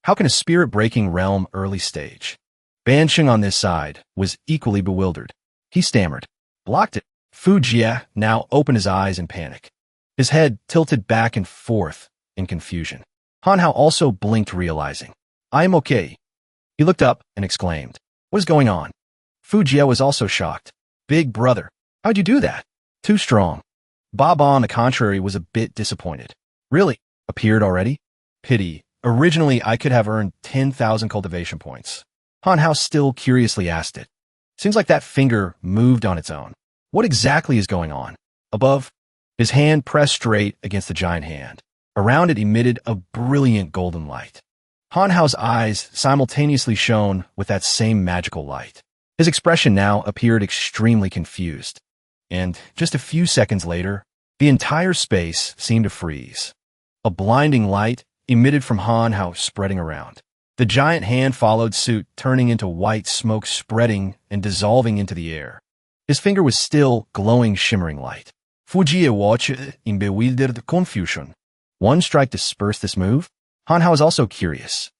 How can a spirit-breaking realm early stage? Ban Chung on this side was equally bewildered. He stammered. Blocked it. Fu Jia now opened his eyes in panic. His head tilted back and forth in confusion. Han Hao also blinked, realizing, I am okay. He looked up and exclaimed, what is going on? Fu Jia was also shocked. Big brother, how'd you do that? Too strong. Baba, on the contrary, was a bit disappointed. Really? Appeared already? Pity, Originally, I could have earned 10,000 cultivation points. Han Hao still curiously asked it. Seems like that finger moved on its own. What exactly is going on? Above, his hand pressed straight against the giant hand. Around it emitted a brilliant golden light. Han Hao's eyes simultaneously shone with that same magical light. His expression now appeared extremely confused. And just a few seconds later, the entire space seemed to freeze. A blinding light emitted from Han Hao spreading around. The giant hand followed suit, turning into white smoke spreading and dissolving into the air. His finger was still glowing shimmering light. Mo Jia watched in bewildered confusion. One strike dispersed this move? Han Hao was also curious.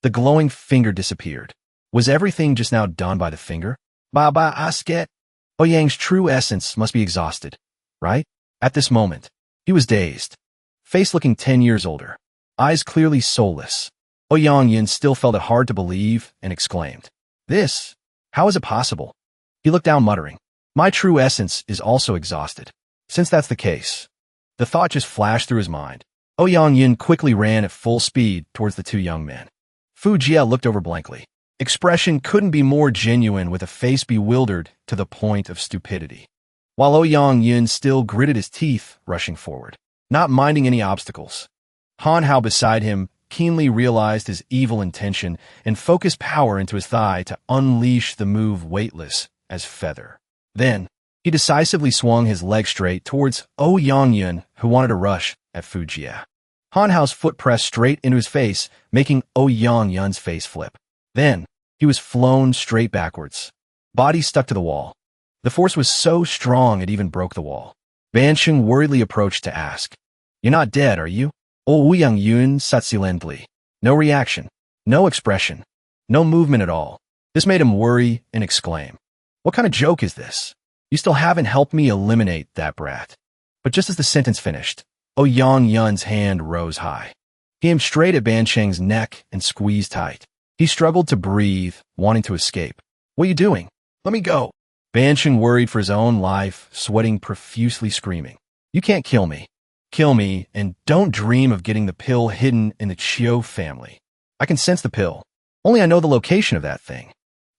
The glowing finger disappeared. Was everything just now done by the finger? Baba Asket? Ouyang's true essence must be exhausted, right? At this moment, he was dazed. Face looking 10 years older. Eyes clearly soulless. Ouyang Yin still felt it hard to believe and exclaimed, "This? How is it possible?" He looked down muttering, "My true essence is also exhausted." Since that's the case, the thought just flashed through his mind. Ouyang Yin quickly ran at full speed towards the two young men. Mo Jia looked over blankly. Expression couldn't be more genuine, with a face bewildered to the point of stupidity. While Ouyang Yin still gritted his teeth, rushing forward, not minding any obstacles. Han Hao beside him keenly realized his evil intention and focused power into his thigh to unleash the move weightless as feather. Then, he decisively swung his leg straight towards Ouyang Yin, who wanted to rush at Mo Jia. Han Hao's foot pressed straight into his face, making Ouyang Yin's face flip. Then, he was flown straight backwards. Body stuck to the wall. The force was so strong it even broke the wall. Bansheng worriedly approached to ask, "You're not dead, are you?" Ouyang Yin sat silently. No reaction, no expression, no movement at all. This made him worry and exclaim, "What kind of joke is this? You still haven't helped me eliminate that brat." But just as the sentence finished, Ouyang Yin's hand rose high. He aimed straight at Bansheng's neck and squeezed tight. He struggled to breathe, wanting to escape. "What are you doing? Let me go." Bansheng worried for his own life, sweating profusely, screaming, "You can't kill me. Kill me, and don't dream of getting the pill hidden in the Chiu family. I can sense the pill. Only I know the location of that thing."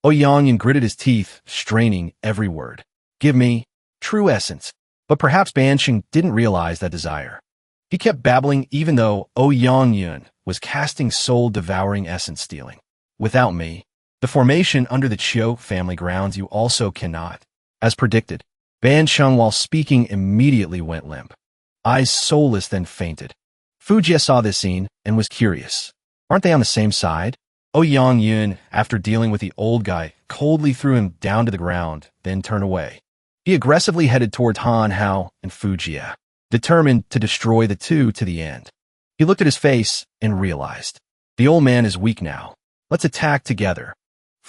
Ouyang Yin gritted his teeth, straining every word. "Give me true essence." But perhaps Bansheng didn't realize that desire. He kept babbling even though Ouyang Yin was casting soul-devouring essence stealing. "Without me, the formation under the Chiu family grounds you also cannot." As predicted, Bansheng, while speaking, immediately went limp. Eyes soulless, then fainted. Mo Jia saw this scene and was curious. Aren't they on the same side? Ouyang Yin, after dealing with the old guy, coldly threw him down to the ground, then turned away. He aggressively headed towards Han Hao and Mo Jia, determined to destroy the two to the end. He looked at his face and realized, the old man is weak now. Let's attack together.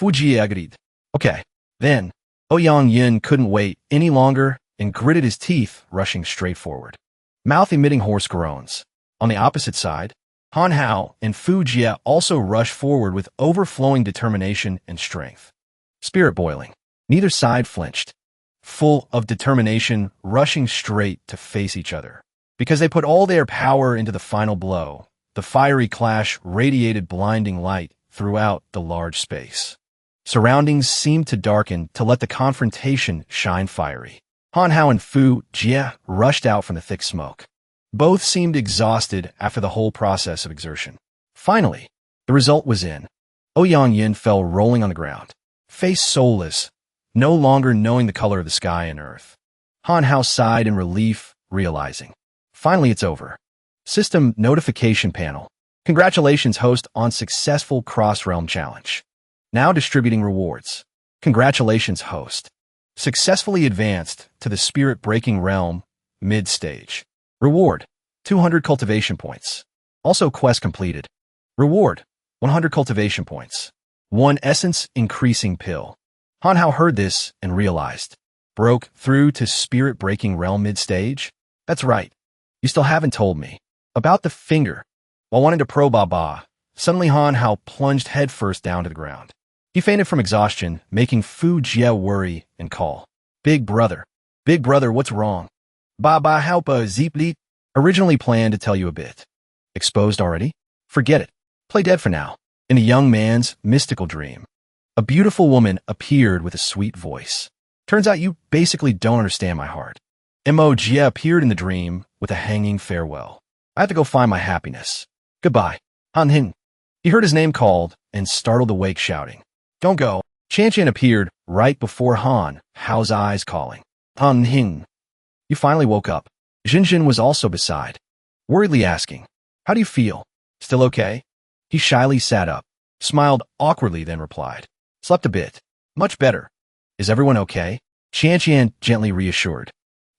Mo Jia agreed. Okay. Then, Ouyang Yin couldn't wait any longer and gritted his teeth, rushing straight forward. Mouth emitting hoarse groans. On the opposite side, Han Hao and Mo Jia also rushed forward with overflowing determination and strength. Spirit boiling. Neither side flinched. Full of determination, rushing straight to face each other. Because they put all their power into the final blow, the fiery clash radiated blinding light throughout the large space. Surroundings seemed to darken to let the confrontation shine fiery. Han Hao and Mo Jia rushed out from the thick smoke. Both seemed exhausted after the whole process of exertion. Finally, the result was in. Ouyang Yin fell rolling on the ground, face soulless, no longer knowing the color of the sky and earth. Han Hao sighed in relief, realizing, finally it's over. System notification panel. Congratulations, host, on successful cross-realm challenge. Now distributing rewards. Congratulations, host. Successfully advanced to the spirit-breaking realm, mid-stage. Reward, 200 cultivation points. Also quest completed. Reward, 100 cultivation points. 1 essence increasing pill. Han Hao heard this and realized. Broke through to spirit-breaking realm mid-stage? That's right. You still haven't told me. About the finger. While wanting to probe Baba, suddenly Han Hao plunged headfirst down to the ground. He fainted from exhaustion, making Mo Jia worry and call. Big brother, what's wrong? Baba help a zeepli. Originally planned to tell you a bit. Exposed already? Forget it. Play dead for now. In a young man's mystical dream, a beautiful woman appeared with a sweet voice. Turns out you basically don't understand my heart. Mo Jia appeared in the dream with a hanging farewell. I have to go find my happiness. Goodbye. Han Hin. He heard his name called and startled awake shouting. Don't go. Chan appeared right before Han Hao's eyes calling. Han Hin. You finally woke up. Jin was also beside, worriedly asking, how do you feel? Still okay? He shyly sat up, smiled awkwardly, then replied, slept a bit. Much better. Is everyone okay? Chan gently reassured.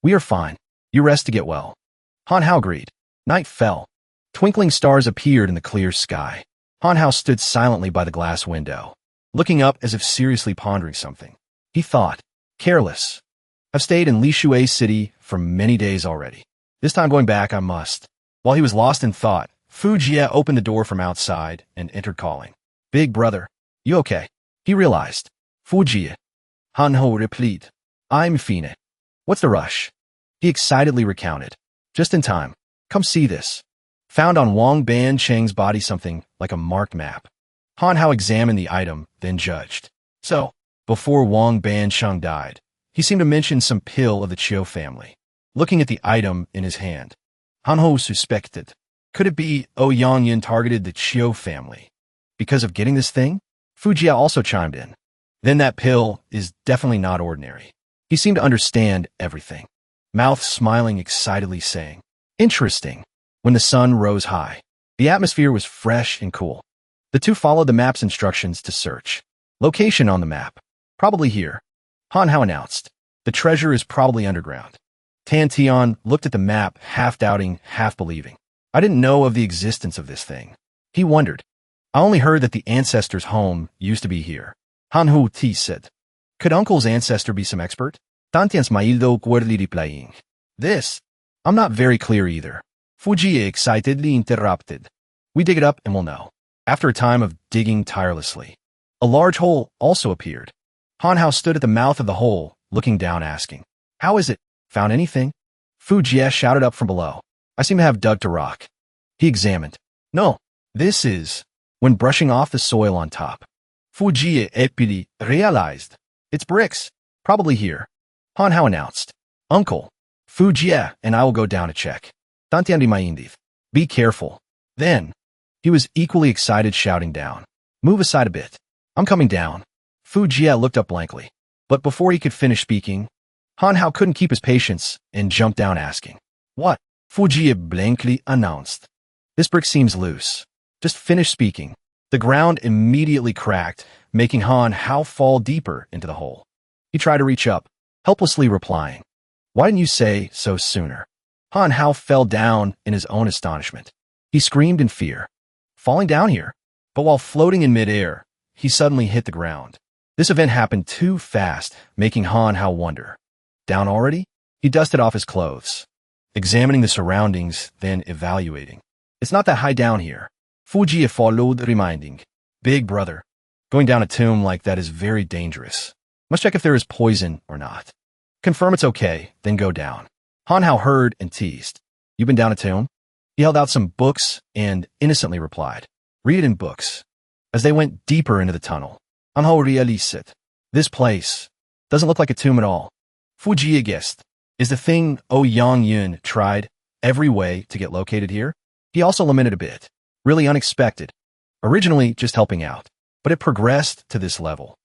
We are fine. You rest to get well. Han Hao agreed. Night fell. Twinkling stars appeared in the clear sky. Han Hao stood silently by the glass window, looking up as if seriously pondering something. He thought, careless. I've stayed in Lishui City for many days already. This time going back, I must. While he was lost in thought, Fu Jia opened the door from outside and entered calling. Big brother, you okay? He realized. Fu Jia. Han Ho replied. I'm fine. What's the rush? He excitedly recounted. Just in time. Come see this. Found on Wang Ban Cheng's body something like a marked map. Han Hao examined the item, then judged. So, before Wang Ban Cheng died, he seemed to mention some pill of the Chiu family. Looking at the item in his hand, Han Ho suspected. Could it be Yang Yin targeted the Chiu family? Because of getting this thing? Fu Jia also chimed in. Then that pill is definitely not ordinary. He seemed to understand everything. Mouth smiling excitedly saying, interesting. When the sun rose high, the atmosphere was fresh and cool. The two followed the map's instructions to search. Location on the map. Probably here. Han Hao announced. The treasure is probably underground. Tan Tian looked at the map, half doubting, half believing. I didn't know of the existence of this thing. He wondered. I only heard that the ancestor's home used to be here. Han Hu Ti said. Could Uncle's ancestor be some expert? Tantian's Maildo quickly replying. This? I'm not very clear either. Fu Jia excitedly interrupted. We dig it up and we'll know. After a time of digging tirelessly, a large hole also appeared. Han Hao stood at the mouth of the hole, looking down, asking, how is it? Found anything? Fu Jia shouted up from below. I seem to have dug to rock. He examined. No, this is. When brushing off the soil on top, Fu Jia epili realized. It's bricks. Probably here. Han Hao announced. Uncle, Fu Jia and I will go down to check. Tantiandi Maindith. Be careful. Then, he was equally excited, shouting down. Move aside a bit. I'm coming down. Fu Jia looked up blankly. But before he could finish speaking, Han Hao couldn't keep his patience and jumped down asking. What? Fu Jia blankly announced. This brick seems loose. Just finish speaking. The ground immediately cracked, making Han Hao fall deeper into the hole. He tried to reach up, helplessly replying. Why didn't you say so sooner? Han Hao fell down in his own astonishment. He screamed in fear. Falling down here. But while floating in midair, he suddenly hit the ground. This event happened too fast, making Han Hao wonder. Down already? He dusted off his clothes, examining the surroundings, then evaluating. It's not that high down here. Fu Jia followed, reminding. Big brother, going down a tomb like that is very dangerous. Must check if there is poison or not. Confirm it's okay, then go down. Han Hao heard and teased. You been down a tomb? He held out some books and innocently replied. Read it in books. As they went deeper into the tunnel, Han Hao realized. This place doesn't look like a tomb at all. Fu Jia guessed. Is the thing Yang Yin tried every way to get located here? He also lamented a bit. Really unexpected. Originally just helping out, but it progressed to this level.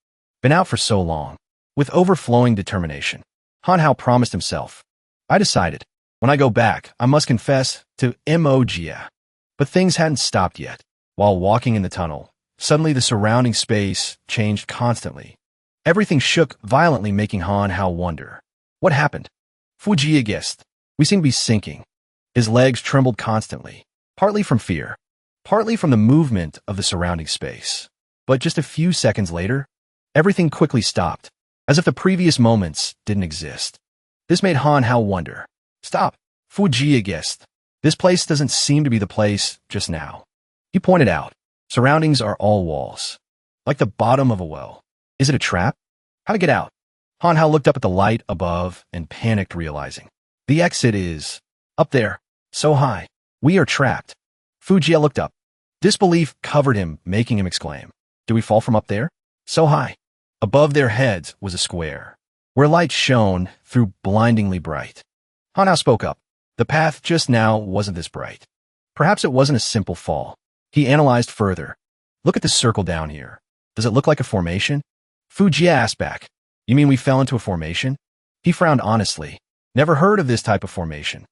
Been out for so long. With overflowing determination, Han Hao promised himself. I decided, when I go back, I must confess to Mo Jia. But things hadn't stopped yet. While walking in the tunnel, suddenly the surrounding space changed constantly. Everything shook violently, making Han Hao wonder. What happened? Fu Jia guessed. We seem to be sinking. His legs trembled constantly, partly from fear, partly from the movement of the surrounding space. But just a few seconds later, everything quickly stopped, as if the previous moments didn't exist. This made Han Hao wonder. Stop. Fu Jia guessed. This place doesn't seem to be the place just now. He pointed out. Surroundings are all walls. Like the bottom of a well. Is it a trap? How to get out? Han Hao looked up at the light above and panicked, realizing. The exit is up there. So high. We are trapped. Fu Jia looked up. Disbelief covered him, making him exclaim, "Do we fall from up there? So high." Above their heads was a square, where light shone through blindingly bright. Han spoke up. The path just now wasn't this bright. Perhaps it wasn't a simple fall. He analyzed further. Look at this circle down here. Does it look like a formation? Fu Jia asked back. You mean we fell into a formation? He frowned honestly. Never heard of this type of formation.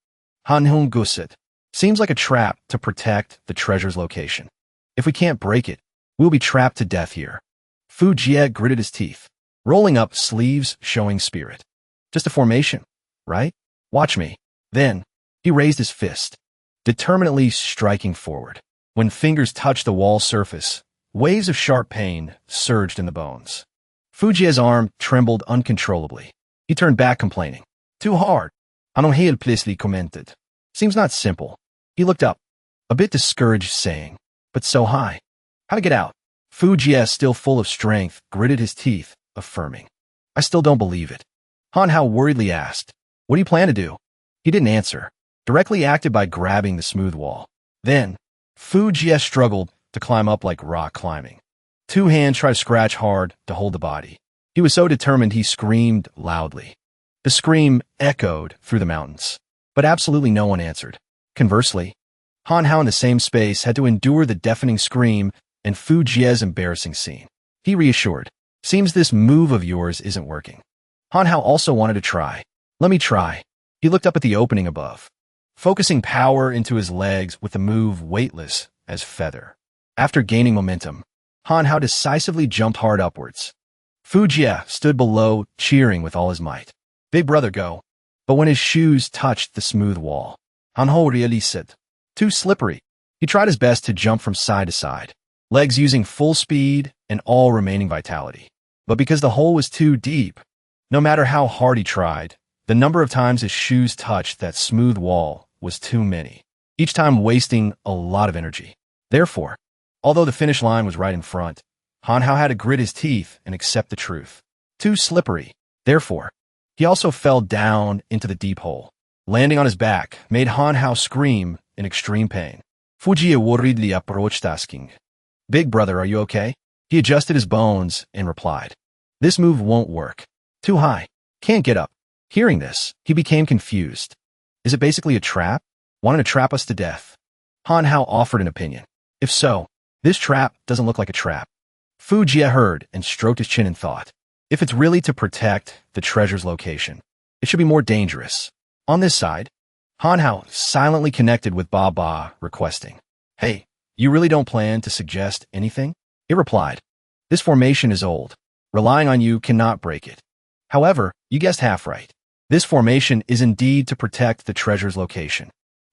Han Hung Gusit. Seems like a trap to protect the treasure's location. If we can't break it, we'll be trapped to death here. Fu Jia gritted his teeth, rolling up sleeves showing spirit. Just a formation, right? Watch me. Then, he raised his fist, determinedly striking forward. When fingers touched the wall surface, waves of sharp pain surged in the bones. Fu Jia's arm trembled uncontrollably. He turned back complaining. Too hard. Han Hung pleasantly commented. Seems not simple. He looked up, a bit discouraged, saying, but so high. How to get out? Fu Jia, still full of strength, gritted his teeth, affirming. I still don't believe it. Han Hao worriedly asked, what do you plan to do? He didn't answer, directly acted by grabbing the smooth wall. Then, Fu Jia struggled to climb up like rock climbing. Two hands tried to scratch hard to hold the body. He was so determined he screamed loudly. The scream echoed through the mountains, but absolutely no one answered. Conversely, Han Hao in the same space had to endure the deafening scream and Fu Jia's embarrassing scene. He reassured, seems this move of yours isn't working. Han Hao also wanted to try. Let me try. He looked up at the opening above, focusing power into his legs with the move weightless as feather. After gaining momentum, Han Hao decisively jumped hard upwards. Fu Jia stood below, cheering with all his might. Big brother, go. But when his shoes touched the smooth wall, Han Hao really said, too slippery. He tried his best to jump from side to side, legs using full speed and all remaining vitality. But because the hole was too deep, no matter how hard he tried, the number of times his shoes touched that smooth wall was too many, each time wasting a lot of energy. Therefore, although the finish line was right in front, Han Hao had to grit his teeth and accept the truth. Too slippery. Therefore, he also fell down into the deep hole. Landing on his back made Han Hao scream in extreme pain. Fu Jia worriedly approached, asking, Big brother, are you okay? He adjusted his bones and replied, this move won't work. Too high. Can't get up. Hearing this, he became confused. Is it basically a trap? Wanting to trap us to death? Han Hao offered an opinion. If so, this trap doesn't look like a trap. Fu Jia heard and stroked his chin and thought, if it's really to protect the treasure's location, it should be more dangerous. On this side, Han Hao silently connected with Ba Ba, requesting, hey, you really don't plan to suggest anything? It replied, this formation is old. Relying on you cannot break it. However, you guessed half right. This formation is indeed to protect the treasure's location.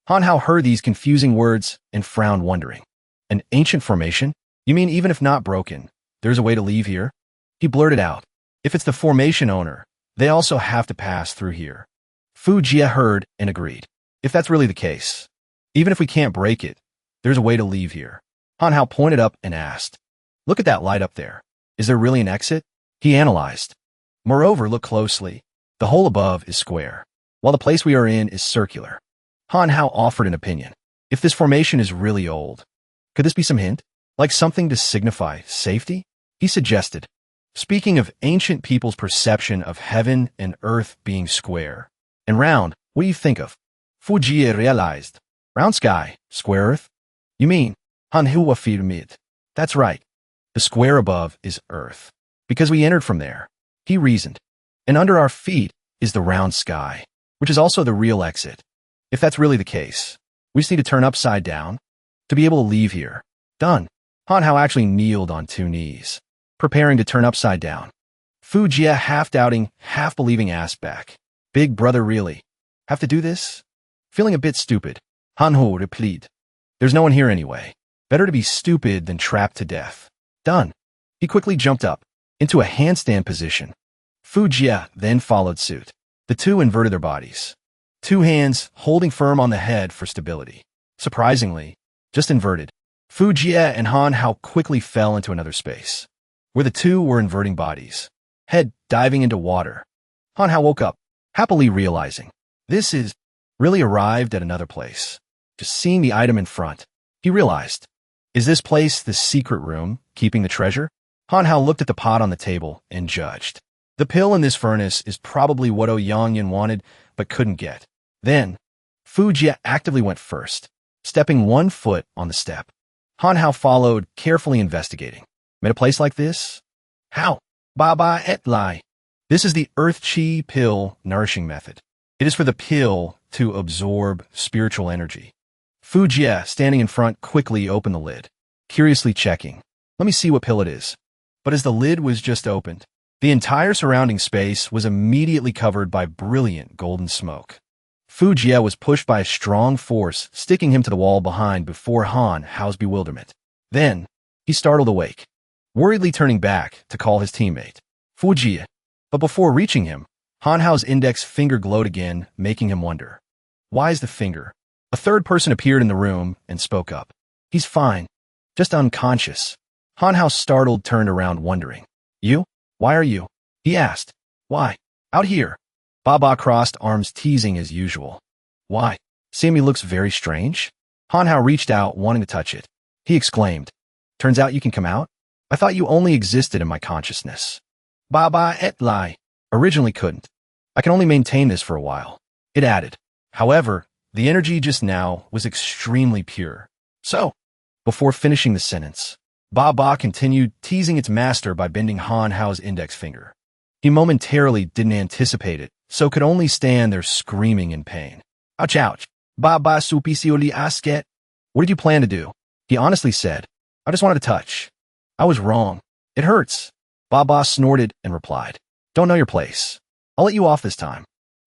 Han Hao heard these confusing words and frowned, wondering. An ancient formation? You mean even if not broken, there's a way to leave here? He blurted out, if it's the formation owner, they also have to pass through here. Fu Jia heard and agreed. If that's really the case, even if we can't break it, there's a way to leave here. Han Hao pointed up and asked, look at that light up there. Is there really an exit? He analyzed. Moreover, look closely. The hole above is square, while the place we are in is circular. Han Hao offered an opinion. If this formation is really old, could this be some hint? Like something to signify safety? He suggested. Speaking of ancient people's perception of heaven and earth being square and round, what do you think of? Fu Jia realized. Round sky, square earth? You mean, Manhwa Fresh. That's right. The square above is earth. Because we entered from there, he reasoned. And under our feet is the round sky, which is also the real exit. If that's really the case, we just need to turn upside down to be able to leave here. Done. Han Hao actually kneeled on two knees, preparing to turn upside down. Fu Jia, half doubting, half believing, asked back, Big brother, really? Have to do this? Feeling a bit stupid, Han Hao replied, there's no one here anyway. Better to be stupid than trapped to death. Done. He quickly jumped up into a handstand position. Fu Jia then followed suit. The two inverted their bodies, two hands holding firm on the head for stability. Surprisingly, just inverted. Fu Jia and Han Hao quickly fell into another space, where the two were inverting bodies, head diving into water. Han Hao woke up, happily realizing, this is really arrived at another place. Just seeing the item in front, he realized, Is this place the secret room, keeping the treasure? Han Hao looked at the pot on the table and judged. The pill in this furnace is probably what Yang wanted, but couldn't get. Then, Fu Jia actively went first, stepping 1 foot on the step. Han Hao followed, carefully investigating. Made a place like this? How? Baba et lai. This is the Earth Chi pill nourishing method. It is for the pill to absorb spiritual energy. Fu Jia, standing in front, quickly opened the lid, curiously checking. Let me see what pill it is. But as the lid was just opened, the entire surrounding space was immediately covered by brilliant golden smoke. Fu Jia was pushed by a strong force, sticking him to the wall behind before Han Hao's bewilderment. Then, he startled awake, worriedly turning back to call his teammate, Fu Jia. But before reaching him, Han Hao's index finger glowed again, making him wonder. Why is the finger? A third person appeared in the room and spoke up. He's fine, just unconscious. Han Hao, startled, turned around, wondering. You? Why are you? He asked. Why? Out here. Baba crossed arms, teasing as usual. Why? Sammy looks very strange. Han Hao reached out, wanting to touch it. He exclaimed. Turns out you can come out? I thought you only existed in my consciousness. Baba et lai. Originally couldn't. I can only maintain this for a while. It added. However, the energy just now was extremely pure. So, before finishing the sentence, Baba continued, teasing its master by bending Han Hao's index finger. He momentarily didn't anticipate it, so could only stand there screaming in pain. Ouch, ouch. Baba supisioli asket. What did you plan to do? He honestly said. I just wanted to touch. I was wrong. It hurts. Baba snorted and replied. Don't know your place. I'll let you off this time.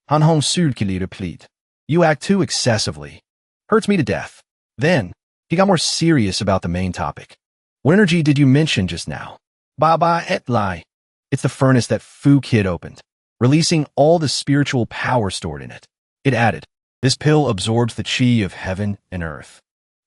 Han Hong surkili replied. You act too excessively. Hurts me to death. Then, he got more serious about the main topic. What energy did you mention just now? Baba et lai. It's the furnace that Fu Kid opened, releasing all the spiritual power stored in it. It added, this pill absorbs the chi of heaven and earth.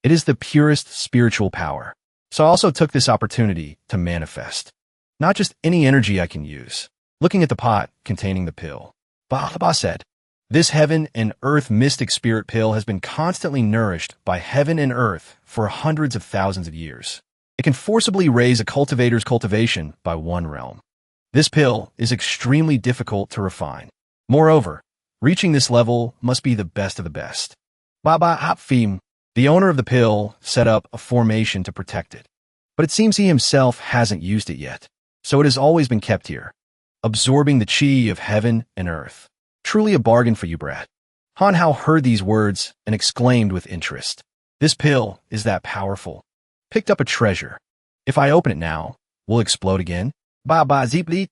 It is the purest spiritual power. So I also took this opportunity to manifest. Not just any energy I can use. Looking at the pot containing the pill, Baba said, this heaven and earth mystic spirit pill has been constantly nourished by heaven and earth for hundreds of thousands of years. It can forcibly raise a cultivator's cultivation by 1 realm. This pill is extremely difficult to refine. Moreover, reaching this level must be the best of the best. Baba Apfim, the owner of the pill, set up a formation to protect it. But it seems he himself hasn't used it yet, so it has always been kept here, absorbing the chi of heaven and earth. Truly a bargain for you, brat. Han Hao heard these words and exclaimed with interest. This pill is that powerful. Picked up a treasure. If I open it now, will it explode again? Baba zipli.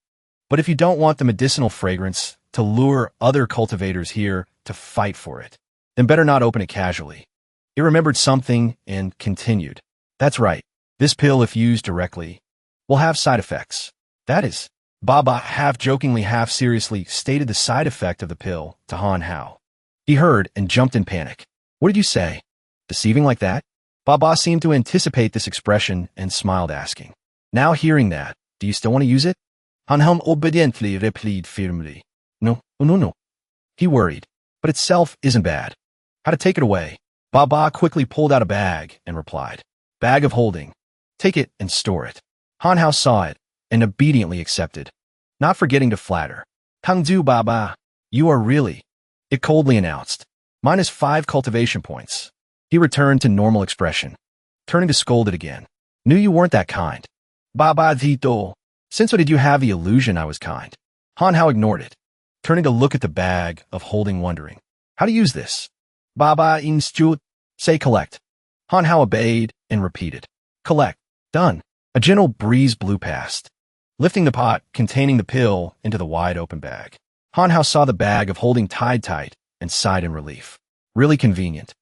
But if you don't want the medicinal fragrance to lure other cultivators here to fight for it, then better not open it casually. He remembered something and continued. That's right. This pill, if used directly, will have side effects. That is, Baba half-jokingly, half-seriously stated the side effect of the pill to Han Hao. He heard and jumped in panic. What did you say? Deceiving like that? Baba seemed to anticipate this expression and smiled, asking, now hearing that, do you still want to use it? Han Hao obediently replied firmly. No. He worried, but itself isn't bad. How to take it away? Baba quickly pulled out a bag and replied, bag of holding. Take it and store it. Han Hao saw it and obediently accepted, not forgetting to flatter. Hangdu Baba, you are really, it coldly announced. -5 cultivation points. He returned to normal expression, turning to scold it again. Knew you weren't that kind. Baba Zito, since when did you have the illusion I was kind? Han Hao ignored it, turning to look at the bag of holding, wondering. How to use this? Baba Institute, say collect. Han Hao obeyed and repeated. Collect. Done. A gentle breeze blew past, lifting the pot containing the pill into the wide open bag. Han Hao saw the bag of holding tied tight and sighed in relief. Really convenient.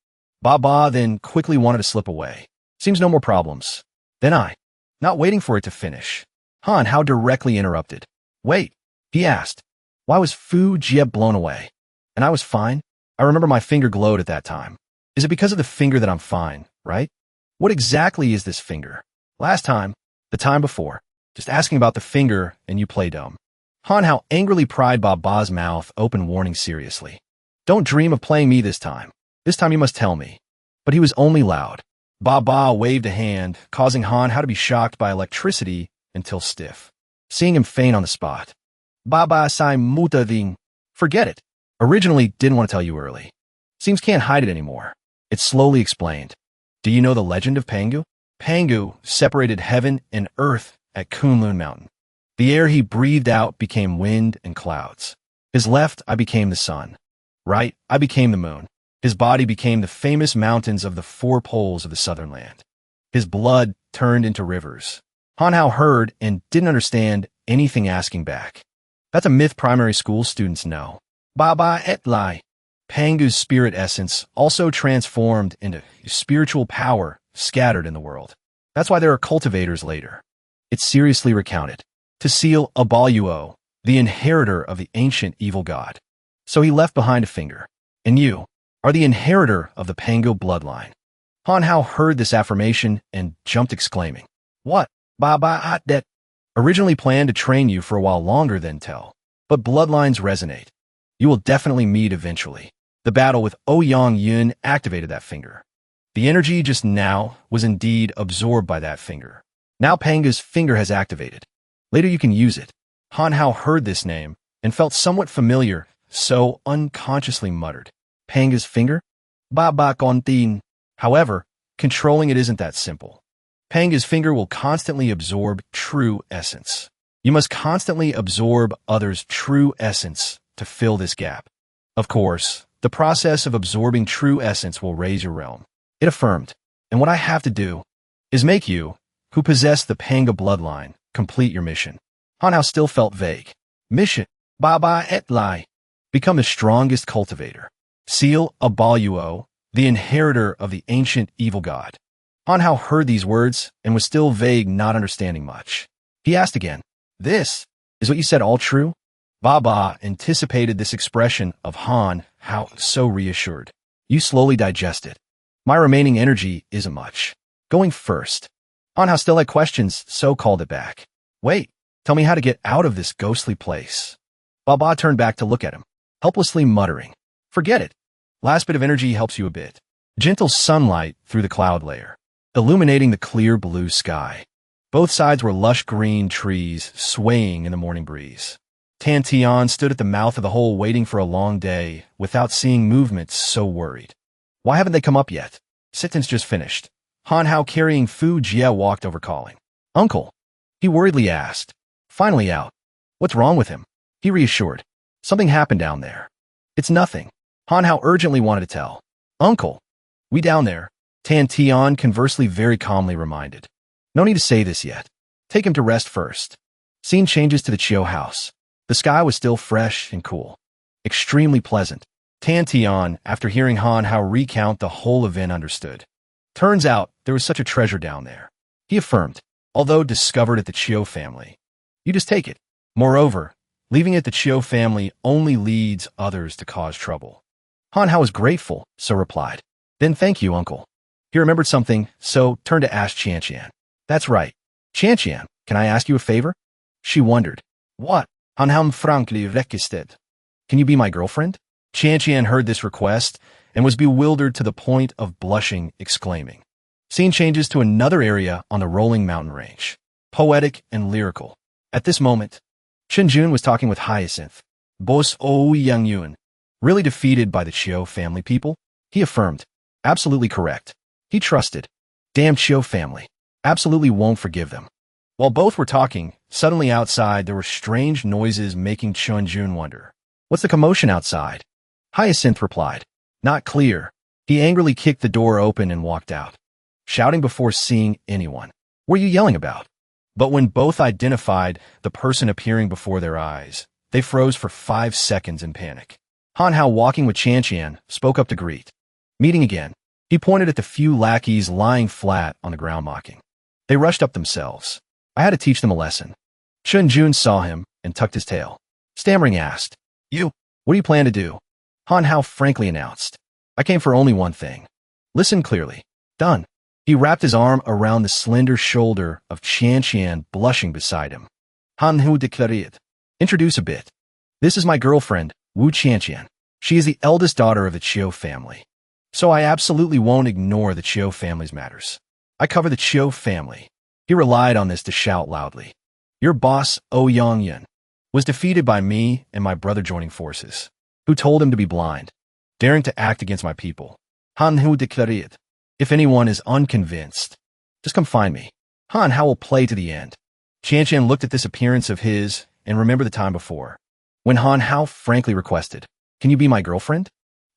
Baba then quickly wanted to slip away. Seems no more problems. Then I, not waiting for it to finish, Han Hao directly interrupted. Wait, he asked. Why was Fu Jia blown away? And I was fine? I remember my finger glowed at that time. Is it because of the finger that I'm fine, right? What exactly is this finger? Last time, the time before, just asking about the finger and you play dumb. Han Hao angrily pried Baba's mouth open, warning seriously. Don't dream of playing me this time. This time you must tell me. But he was only loud. Ba Ba waved a hand, causing Han Hao to be shocked by electricity until stiff, seeing him faint on the spot. Ba Ba sai muta ding. Forget it. Originally didn't want to tell you early. Seems can't hide it anymore. It slowly explained. Do you know the legend of Pangu? Pangu separated heaven and earth at Kunlun Mountain. The air he breathed out became wind and clouds. His left eye became the sun. Right eye became the moon. His body became the famous mountains of the 4 poles of the southern land. His blood turned into rivers. Han Hao heard and didn't understand anything asking back. That's a myth primary school students know. Baba et lai. Pangu's spirit essence also transformed into spiritual power scattered in the world. That's why there are cultivators later. It's seriously recounted. To seal Abaluo, the inheritor of the ancient evil god. So he left behind a finger. And you are the inheritor of the Pangu bloodline. Han Hao heard this affirmation and jumped exclaiming. What? Baba at that? Originally planned to train you for a while longer than tell. But bloodlines resonate. You will definitely meet eventually. The battle with Ouyang Yun activated that finger. The energy just now was indeed absorbed by that finger. Now Pangu's finger has activated. Later you can use it. Han Hao heard this name and felt somewhat familiar, so unconsciously muttered. Pangu's finger? Baba Auntie. However, controlling it isn't that simple. Pangu's finger will constantly absorb true essence. You must constantly absorb others' true essence to fill this gap. Of course, the process of absorbing true essence will raise your realm. It affirmed, and what I have to do is make you, who possess the Pangu bloodline, complete your mission. Han Hao still felt vague. Mission, Baba et lai. Become the strongest cultivator. Seal Abaluo, the inheritor of the ancient evil god. Han Hao heard these words and was still vague, not understanding much. He asked again, This is what you said all true? Baba anticipated this expression of Han Hao, so reassured. You slowly digest it. My remaining energy isn't much. Going first. Han Hao still had questions, so called it back. Wait, tell me how to get out of this ghostly place. Baba turned back to look at him, helplessly muttering. Forget it. Last bit of energy helps you a bit. Gentle sunlight through the cloud layer, illuminating the clear blue sky. Both sides were lush green trees swaying in the morning breeze. Tan Tian stood at the mouth of the hole waiting for a long day without seeing movement, so worried. Why haven't they come up yet? Sitten's just finished. Han Hao carrying Fu Jia walked over calling. Uncle. He worriedly asked. Finally out. What's wrong with him? He reassured. Something happened down there. It's nothing. Han Hao urgently wanted to tell. Uncle. We down there. Tan Tian conversely very calmly reminded. No need to say this yet. Take him to rest first. Scene changes to the Chiu house. The sky was still fresh and cool. Extremely pleasant. Tan Tian, after hearing Han Hao recount the whole event, understood. Turns out there was such a treasure down there. He affirmed, although discovered at the Chiu family. You just take it. Moreover, leaving it at the Chiu family only leads others to cause trouble. Han Hao was grateful, so replied. Then thank you, uncle. He remembered something, so turned to ask Qianqian. That's right. Qianqian, can I ask you a favor? She wondered. What? Han Hao frankly requested. Can you be my girlfriend? Qianqian heard this request and was bewildered to the point of blushing, exclaiming. Scene changes to another area on the rolling mountain range. Poetic and lyrical. At this moment, Shenjun was talking with Hyacinth. Boss Ouyang Yun. Really defeated by the Chiu family people? He affirmed. Absolutely correct. He trusted. Damn Chiu family. Absolutely won't forgive them. While both were talking, suddenly outside there were strange noises making Shenjun wonder. What's the commotion outside? Hyacinth replied. Not clear. He angrily kicked the door open and walked out, shouting before seeing anyone. What are you yelling about? But when both identified the person appearing before their eyes, they froze for 5 seconds in panic. Han Hao, walking with Qianqian, spoke up to greet. Meeting again. He pointed at the few lackeys lying flat on the ground mocking. They rushed up themselves. I had to teach them a lesson. Shenjun saw him and tucked his tail. Stammering asked, You, what do you plan to do? Han Hao frankly announced. I came for only one thing. Listen clearly. Done. He wrapped his arm around the slender shoulder of Qianqian, blushing beside him. Han Hao declared. Introduce a bit. This is my girlfriend, Wu Qianqian. She is the eldest daughter of the Chiu family. So I absolutely won't ignore the Chiu family's matters. I cover the Chiu family. He relied on this to shout loudly. Your boss, Oh Yong-yun, was defeated by me and my brother joining forces, who told him to be blind, daring to act against my people. Han Hu declared, if anyone is unconvinced, just come find me. Han Hao will play to the end. Qian looked at this appearance of his and remembered the time before, when Han Hao frankly requested, can you be my girlfriend?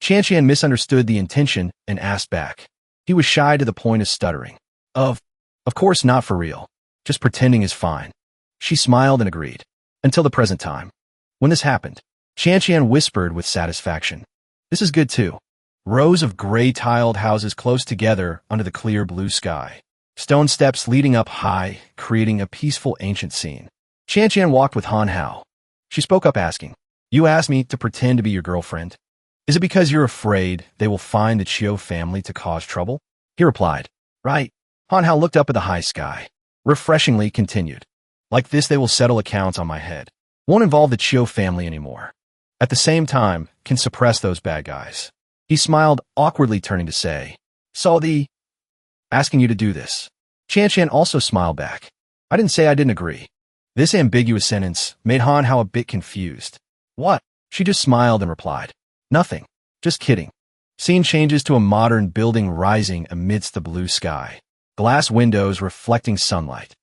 Qian misunderstood the intention and asked back. He was shy to the point of stuttering. Of course not for real. Just pretending is fine. She smiled and agreed. Until the present time. When this happened, Qian whispered with satisfaction. This is good too. Rows of gray-tiled houses close together under the clear blue sky. Stone steps leading up high, creating a peaceful ancient scene. Qian walked with Han Hao. She spoke up asking, you asked me to pretend to be your girlfriend. Is it because you're afraid they will find the Chiu family to cause trouble? He replied, right. Han Hao looked up at the high sky. Refreshingly continued. Like this they will settle accounts on my head. Won't involve the Chiu family anymore. At the same time, can suppress those bad guys. He smiled, awkwardly turning to say, so asking you to do this. Qian also smiled back. I didn't say I didn't agree. This ambiguous sentence made Han Hao a bit confused. What? She just smiled and replied, nothing. Just kidding. Scene changes to a modern building rising amidst the blue sky. Glass windows reflecting sunlight.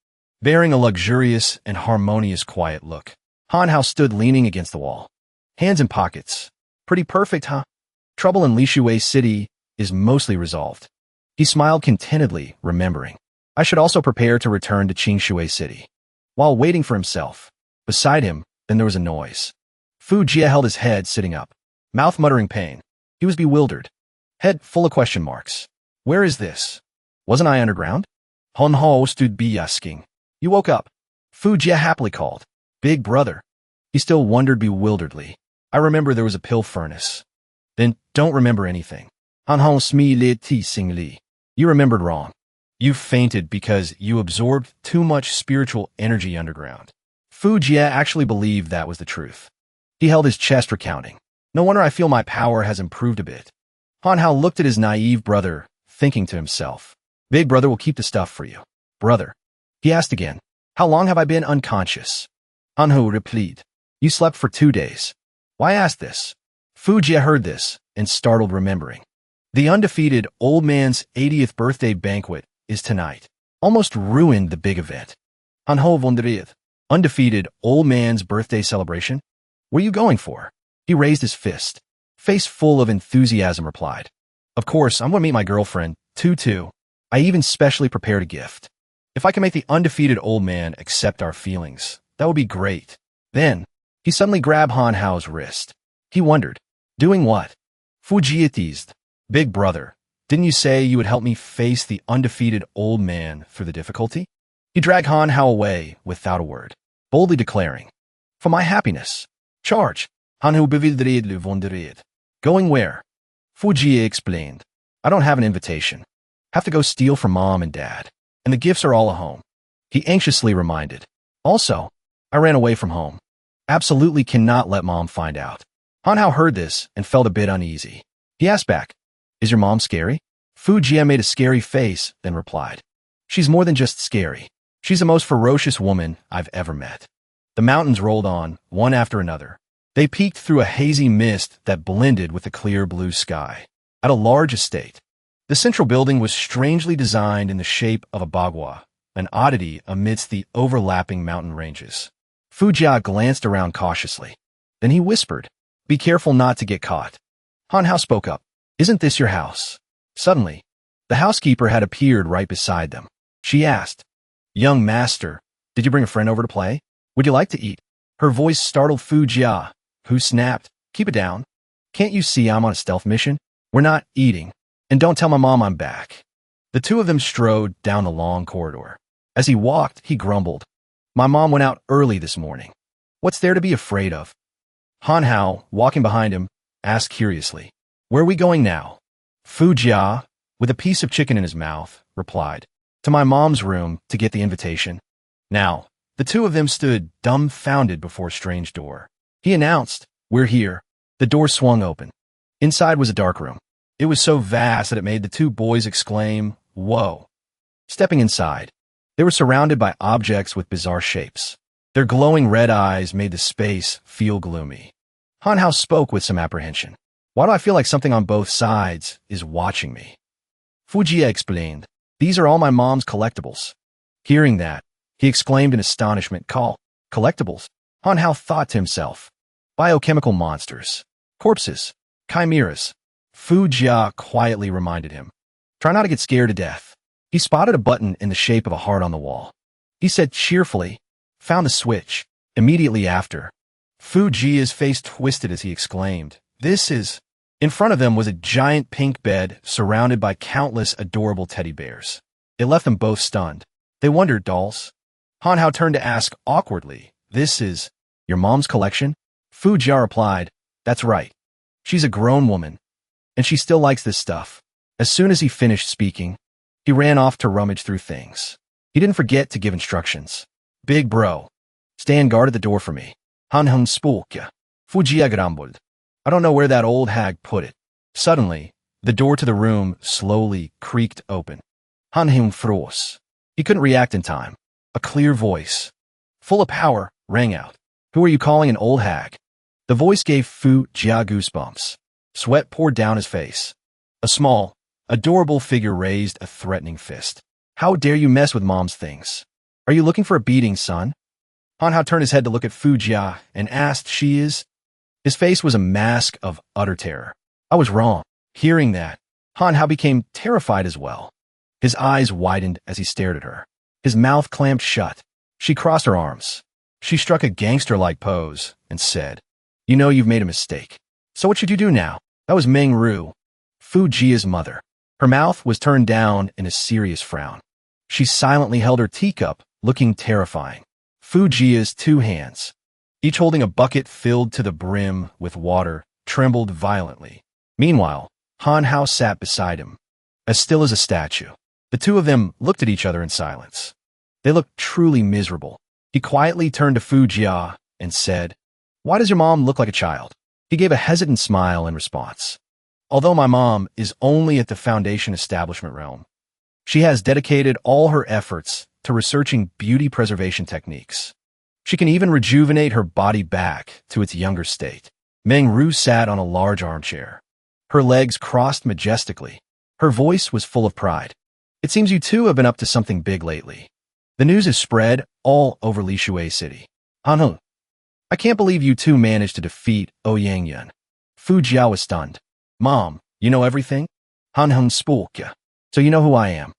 Bearing a luxurious and harmonious quiet look. Han Hao stood leaning against the wall. Hands in pockets. Pretty perfect, huh? Trouble in Lishui City is mostly resolved. He smiled contentedly, remembering. I should also prepare to return to Qingshui City. While waiting for himself, beside him, then there was a noise. Fu Jia held his head sitting up, mouth muttering pain. He was bewildered. Head full of question marks. Where is this? Wasn't I underground? Han Hao stood asking. You woke up. Fu Jia happily called. Big brother. He still wondered bewilderedly. I remember there was a pill furnace. Then don't remember anything. Han Hao smi li ti sing li. You remembered wrong. You fainted because you absorbed too much spiritual energy underground. Fu Jia actually believed that was the truth. He held his chest recounting. No wonder I feel my power has improved a bit. Han Hao looked at his naive brother, thinking to himself. Big brother will keep the stuff for you. Brother. He asked again. How long have I been unconscious? Han Hao replied. You slept for 2 days. Why ask this? Fu Jia heard this, and startled remembering. The undefeated old man's 80th birthday banquet is tonight. Almost ruined the big event. Han Hao wondered. Undefeated old man's birthday celebration? What are you going for? He raised his fist. Face full of enthusiasm replied. Of course, I'm going to meet my girlfriend, too. I even specially prepared a gift. If I can make the undefeated old man accept our feelings, that would be great. Then, he suddenly grabbed Han Hao's wrist. He wondered, doing what? Fu Jia teased. Big brother, didn't you say you would help me face the undefeated old man through the difficulty? He dragged Han Hao away without a word, boldly declaring, for my happiness. Charge. Han Hao bewildered le wondered. Going where? Fu Jia explained. I don't have an invitation. Have to go steal from mom and dad. And the gifts are all at home. He anxiously reminded. Also, I ran away from home. Absolutely cannot let mom find out. Han Hao heard this and felt a bit uneasy. He asked back, is your mom scary? Fu Jia made a scary face, then replied. She's more than just scary. She's the most ferocious woman I've ever met. The mountains rolled on, one after another. They peeked through a hazy mist that blended with the clear blue sky. At a large estate, the central building was strangely designed in the shape of a bagua, an oddity amidst the overlapping mountain ranges. Fu Jia glanced around cautiously. Then he whispered, be careful not to get caught. Han Hao spoke up. Isn't this your house? Suddenly, the housekeeper had appeared right beside them. She asked, young master, did you bring a friend over to play? Would you like to eat? Her voice startled Fu Jia, who snapped, keep it down. Can't you see I'm on a stealth mission? We're not eating. And don't tell my mom I'm back. The two of them strode down the long corridor. As he walked, he grumbled. My mom went out early this morning. What's there to be afraid of? Han Hao, walking behind him, asked curiously, where are we going now? Fu Jia, with a piece of chicken in his mouth, replied, to my mom's room to get the invitation. Now, the two of them stood dumbfounded before a strange door. He announced, we're here. The door swung open. Inside was a dark room. It was so vast that it made the two boys exclaim, "Whoa." Stepping inside, they were surrounded by objects with bizarre shapes. Their glowing red eyes made the space feel gloomy. Hanhao spoke with some apprehension. "Why do I feel like something on both sides is watching me?" Mo Jia explained, "These are all my mom's collectibles." Hearing that, he exclaimed in astonishment, Collectibles? Hanhao thought to himself. Biochemical monsters. Corpses. Chimeras. Mo Jia quietly reminded him. "Try not to get scared to death." He spotted a button in the shape of a heart on the wall. He said cheerfully, "Found the switch." Immediately after, Mo Jia's face twisted as he exclaimed, "This is..." In front of them was a giant pink bed surrounded by countless adorable teddy bears. It left them both stunned. They wondered, dolls. Hanhao turned to ask awkwardly, "This is your mom's collection?" Mo Jia replied, "That's right. She's a grown woman, and she still likes this stuff." As soon as he finished speaking, he ran off to rummage through things. He didn't forget to give instructions. "Big bro, stand guard at the door for me." Hanhun spoke. Mo Jia grumbled. "I don't know where that old hag put it." Suddenly, the door to the room slowly creaked open. Hanhun froze. He couldn't react in time. A clear voice, full of power, rang out. "Who are you calling an old hag?" The voice gave Mo Jia goosebumps. Sweat poured down his face. A small, adorable figure raised a threatening fist. "How dare you mess with mom's things? Are you looking for a beating, son?" Hanhao turned his head to look at Mo Jia and asked, "She is?" His face was a mask of utter terror. "I was wrong." Hearing that, Hanhao became terrified as well. His eyes widened as he stared at her. His mouth clamped shut. She crossed her arms. She struck a gangster-like pose and said, "You know you've made a mistake. So what should you do now?" That was Meng Ru, Mo Jia's mother. Her mouth was turned down in a serious frown. She silently held her teacup, looking terrifying. Mo Jia's two hands, each holding a bucket filled to the brim with water, trembled violently. Meanwhile, Hanhao sat beside him, as still as a statue. The two of them looked at each other in silence. They looked truly miserable. He quietly turned to Mo Jia and said, "Why does your mom look like a child?" He gave a hesitant smile in response. "Although my mom is only at the Foundation establishment realm, she has dedicated all her efforts to researching beauty preservation techniques. She can even rejuvenate her body back to its younger state." Meng Ru sat on a large armchair. Her legs crossed majestically. Her voice was full of pride. "It seems you two have been up to something big lately. The news is spread all over Lishui City. Hanhu, I can't believe you two managed to defeat Ouyangyan." Mo Jia was stunned. "Mom, you know everything?" Hanhun spoke. "So you know who I am?"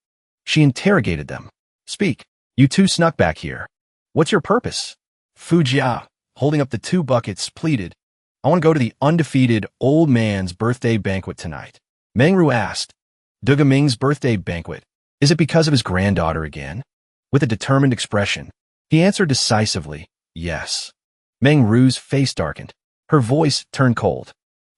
She interrogated them. "Speak. You two snuck back here. What's your purpose?" Mo Jia, holding up the two buckets, pleaded, "I want to go to the undefeated old man's birthday banquet tonight." Meng Ru asked, "Duga Ming's birthday banquet? Is it because of his granddaughter again?" With a determined expression, he answered decisively, "Yes." Meng Ru's face darkened. Her voice turned cold.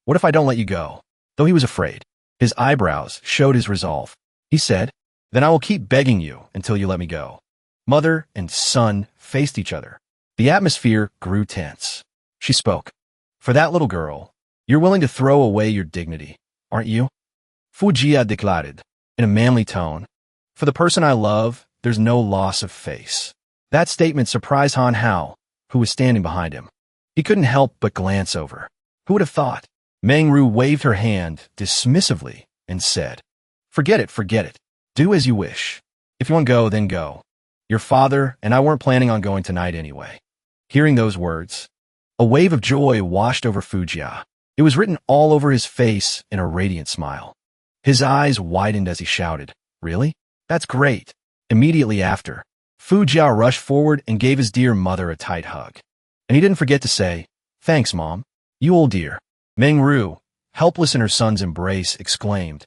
"What if I don't let you go?" Though he was afraid, his eyebrows showed his resolve. He said, "Then I will keep begging you until you let me go." Mother and son faced each other. The atmosphere grew tense. She spoke. "For that little girl, you're willing to throw away your dignity, aren't you?" Mo Jia declared, in a manly tone, "For the person I love, there's no loss of face." That statement surprised Hanhao, who was standing behind him. He couldn't help but glance over. Who would have thought? Meng Ru waved her hand dismissively and said, forget it. Do as you wish. If you want to go, then go. Your father and I weren't planning on going tonight anyway." Hearing those words, a wave of joy washed over Mo Jia. It was written all over his face in a radiant smile. His eyes widened as he shouted, "Really? That's great." Immediately after, Mo Jia rushed forward and gave his dear mother a tight hug. And he didn't forget to say, "Thanks, Mom. You old dear." Meng Ru, helpless in her son's embrace, exclaimed,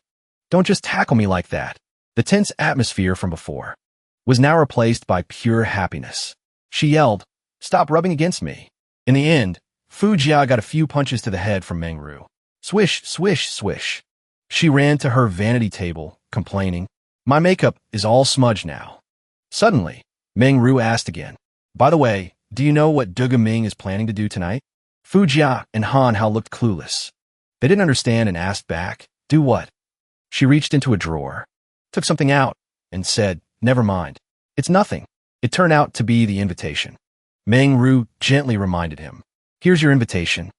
"Don't just tackle me like that." The tense atmosphere from before was now replaced by pure happiness. She yelled, "Stop rubbing against me." In the end, Mo Jia got a few punches to the head from Meng Ru. Swish, swish, swish. She ran to her vanity table, complaining, "My makeup is all smudged now." Suddenly, Meng Ru asked again, "By the way, do you know what Duga Ming is planning to do tonight?" Mo Jia and Hanhao looked clueless. They didn't understand and asked back, Do what? She reached into a drawer, took something out, and said, never mind. It's nothing. It turned out to be the invitation. Meng Ru gently reminded him. Here's your invitation.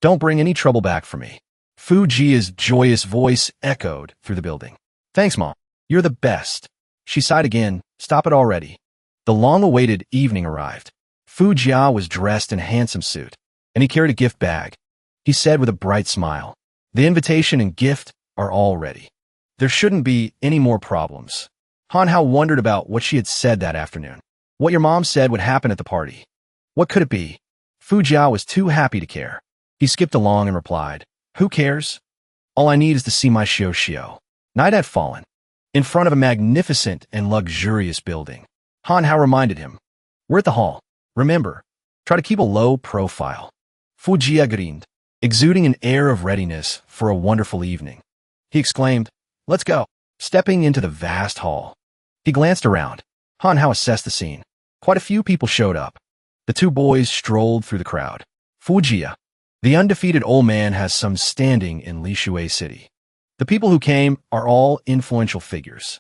Don't bring any trouble back for me. Fu Jia's joyous voice echoed through the building. Thanks, Mom. You're the best. She sighed again. Stop it already. The long-awaited evening arrived. Fu Jia was dressed in a handsome suit, and he carried a gift bag. He said with a bright smile, the invitation and gift are all ready. There shouldn't be any more problems. Han Hao wondered about what she had said that afternoon. What your mom said would happen at the party. What could it be? Fu Jia was too happy to care. He skipped along and replied, who cares? All I need is to see my Xiao. Night had fallen. In front of a magnificent and luxurious building. Han Hao reminded him, we're at the hall. Remember, try to keep a low profile. Fu Jia grinned, exuding an air of readiness for a wonderful evening. He exclaimed, let's go. Stepping into the vast hall. He glanced around. Han Hao assessed the scene. Quite a few people showed up. The two boys strolled through the crowd. Fu Jia, the undefeated old man, has some standing in Lishui City. The people who came are all influential figures.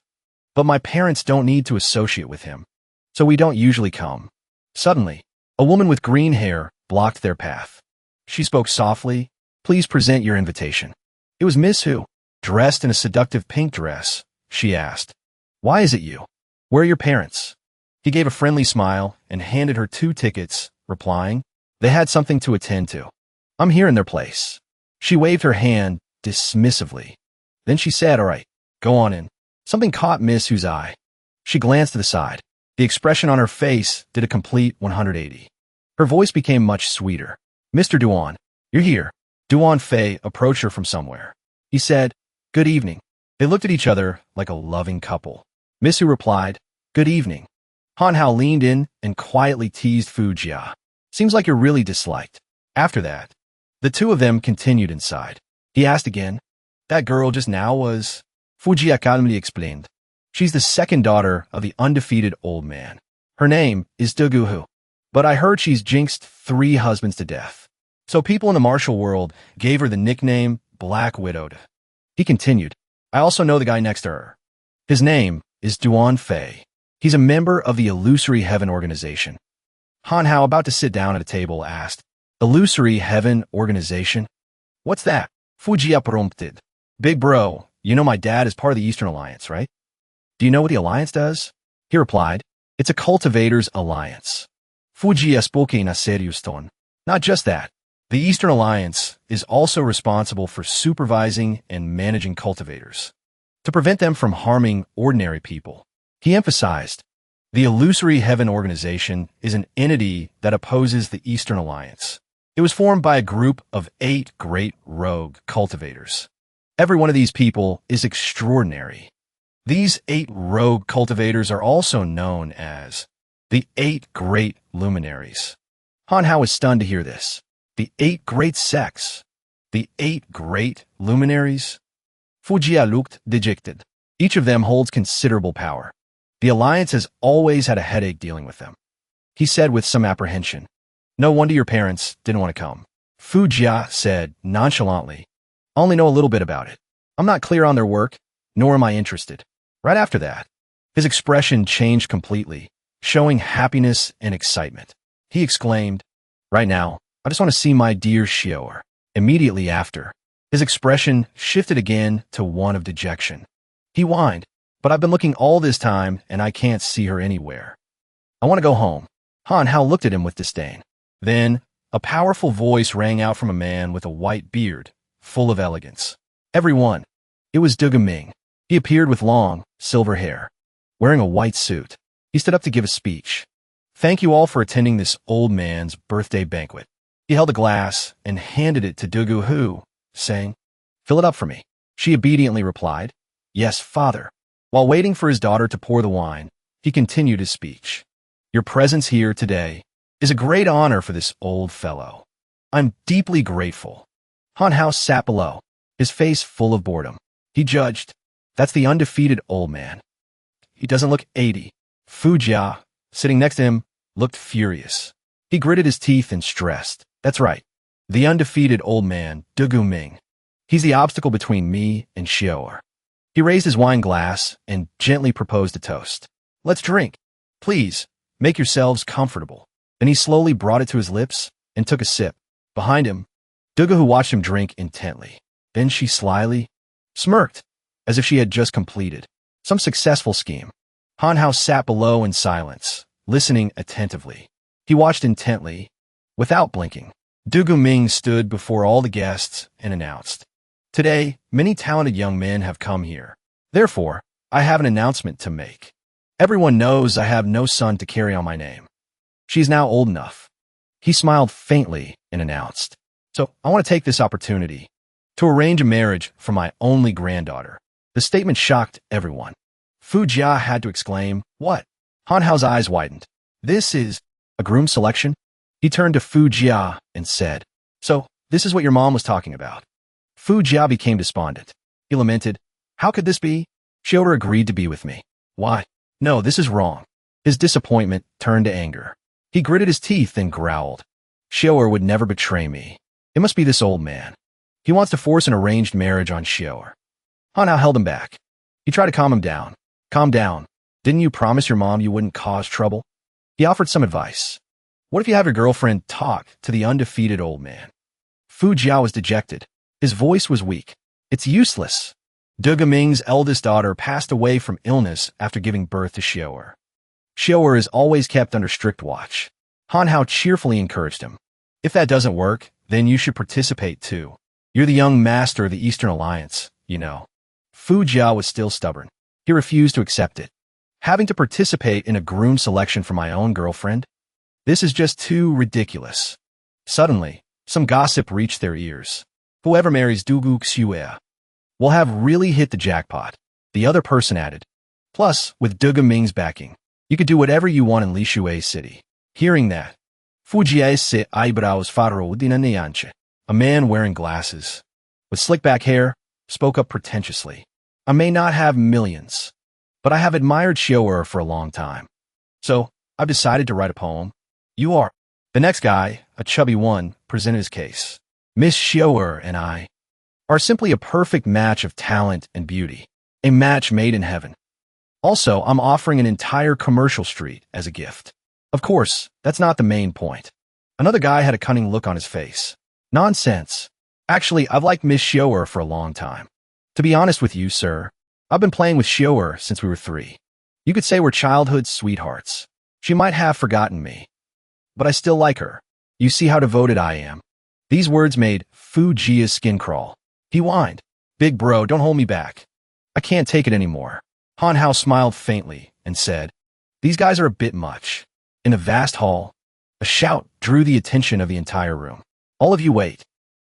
But my parents don't need to associate with him, so we don't usually come. Suddenly, a woman with green hair blocked their path. She spoke softly, please present your invitation. It was Miss Hu, dressed in a seductive pink dress. She asked, why is it you? Where are your parents? He gave a friendly smile and handed her 2 tickets, replying, they had something to attend to. I'm here in their place. She waved her hand dismissively. Then she said, all right, go on in. Something caught Miss Hu's eye. She glanced to the side. The expression on her face did a complete 180. Her voice became much sweeter. Mr. Duan, you're here. Duan Fei approached her from somewhere. He said, good evening. They looked at each other like a loving couple. Miss Hu replied, good evening. Han Hao leaned in and quietly teased Fu Jia. Seems like you're really disliked. After that, the two of them continued inside. He asked again, that girl just now was... Fu Jia calmly explained. She's the second daughter of the undefeated old man. Her name is Dugu Hu. But I heard she's jinxed 3 husbands to death. So people in the martial world gave her the nickname Black Widowed. He continued, I also know the guy next to her. His name is Duan Fei. He's a member of the Illusory Heaven Organization. Han Hao, about to sit down at a table, asked, Illusory Heaven Organization? What's that? Fu Jia prompted. Big bro, you know my dad is part of the Eastern Alliance, right? Do you know what the Alliance does? He replied, it's a cultivators alliance. Fu Jia spoke in a serious tone. Not just that. The Eastern Alliance is also responsible for supervising and managing cultivators to prevent them from harming ordinary people. He emphasized, the Illusory Heaven Organization is an entity that opposes the Eastern Alliance. It was formed by a group of 8 great rogue cultivators. Every one of these people is extraordinary. These 8 rogue cultivators are also known as the 8 Great Luminaries. Han Hao was stunned to hear this. The 8 great sects. The 8 great luminaries. Fu Jia looked dejected. Each of them holds considerable power. The Alliance has always had a headache dealing with them. He said with some apprehension, no wonder your parents didn't want to come. Fu Jia said nonchalantly, I only know a little bit about it. I'm not clear on their work, nor am I interested. Right after that, his expression changed completely, showing happiness and excitement. He exclaimed, right now, I just want to see my dear Xiao. Immediately after, his expression shifted again to one of dejection. He whined, but I've been looking all this time and I can't see her anywhere. I want to go home. Han Hao looked at him with disdain. Then, a powerful voice rang out from a man with a white beard, full of elegance. Everyone. It was Dugu Ming. He appeared with long, silver hair, wearing a white suit. He stood up to give a speech. Thank you all for attending this old man's birthday banquet. He held a glass and handed it to Dugu Hu, saying, fill it up for me. She obediently replied, yes, father. While waiting for his daughter to pour the wine, he continued his speech. Your presence here today is a great honor for this old fellow. I'm deeply grateful. Han Hao sat below, his face full of boredom. He judged, that's the undefeated old man. He doesn't look 80. Fu Jia, sitting next to him, looked furious. He gritted his teeth and stressed, that's right, the undefeated old man, Dugu Ming. He's the obstacle between me and Xiaoer. He raised his wine glass and gently proposed a toast. Let's drink. Please, make yourselves comfortable. Then he slowly brought it to his lips and took a sip. Behind him, Duga, who watched him drink intently. Then she slyly smirked, as if she had just completed some successful scheme. Han Hao sat below in silence, listening attentively. He watched intently, without blinking. Dugu Ming stood before all the guests and announced, "Today, many talented young men have come here. Therefore, I have an announcement to make. Everyone knows I have no son to carry on my name. She is now old enough." He smiled faintly and announced, "So I want to take this opportunity to arrange a marriage for my only granddaughter." The statement shocked everyone. Fu Jia had to exclaim, "What?" Han Hao's eyes widened. "This is a groom selection?" He turned to Fu Jia and said, "So, this is what your mom was talking about." Fu Jia became despondent. He lamented, "How could this be? Xiaoer agreed to be with me. Why? No, this is wrong." His disappointment turned to anger. He gritted his teeth and growled, "Xiaoer would never betray me. It must be this old man. He wants to force an arranged marriage on Xiaoer." Han Hao held him back. He tried to calm him down. "Calm down. Didn't you promise your mom you wouldn't cause trouble?" He offered some advice. "What if you have your girlfriend talk to the undefeated old man?" Fu Jia was dejected. His voice was weak. "It's useless. Duga Ming's eldest daughter passed away from illness after giving birth to Xiaoer. Xiaoer is always kept under strict watch." Han Hao cheerfully encouraged him. "If that doesn't work, then you should participate too. You're the young master of the Eastern Alliance, you know." Fu Jia was still stubborn. He refused to accept it. "Having to participate in a groom selection for my own girlfriend? This is just too ridiculous." Suddenly, some gossip reached their ears. "Whoever marries Dugu Xue will have really hit the jackpot," the other person added. "Plus, with Duga Ming's backing, you could do whatever you want in Lishui City." Hearing that, Fu Jia's eyebrows furrowed in a nianche. A man wearing glasses, with slick-back hair, spoke up pretentiously. "I may not have millions, but I have admired Xiaoer for a long time. So, I've decided to write a poem. You are." The next guy, a chubby one, presented his case. "Miss Xiaoer and I are simply a perfect match of talent and beauty. A match made in heaven. Also, I'm offering an entire commercial street as a gift." Of course, that's not the main point. Another guy had a cunning look on his face. "Nonsense. Actually, I've liked Miss Xiaoer for a long time. To be honest with you, sir, I've been playing with Xiaoer since we were 3. You could say we're childhood sweethearts. She might have forgotten me, but I still like her. You see how devoted I am." These words made Fu Jia's skin crawl. He whined, "Big bro, don't hold me back. I can't take it anymore." Han Hao smiled faintly and said, "These guys are a bit much." In a vast hall, a shout drew the attention of the entire room. "All of you wait."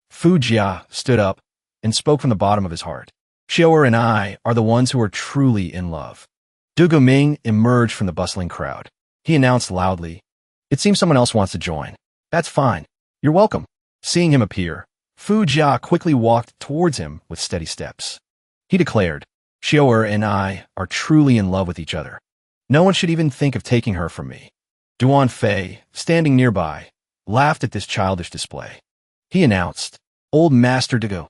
Fu Jia stood up and spoke from the bottom of his heart. "Xiaoer and I are the ones who are truly in love." Dugu Ming emerged from the bustling crowd. He announced loudly, "It seems someone else wants to join." "That's fine. You're welcome." Seeing him appear, Fu Jia quickly walked towards him with steady steps. He declared, "Xiaoer and I are truly in love with each other. No one should even think of taking her from me." Duan Fei, standing nearby, laughed at this childish display. He announced, "Old Master Dugu,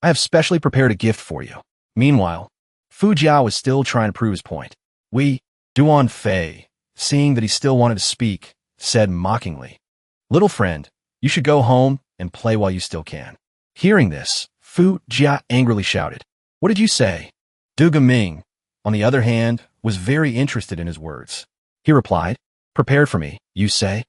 I have specially prepared a gift for you." Meanwhile, Fu Jia was still trying to prove his point. Duan Fei, seeing that he still wanted to speak, said mockingly, "Little friend, you should go home and play while you still can." Hearing this, Fu Jia angrily shouted, "What did you say?" Duga Ming, on the other hand, was very interested in his words. He replied, "Prepared for me, you say?"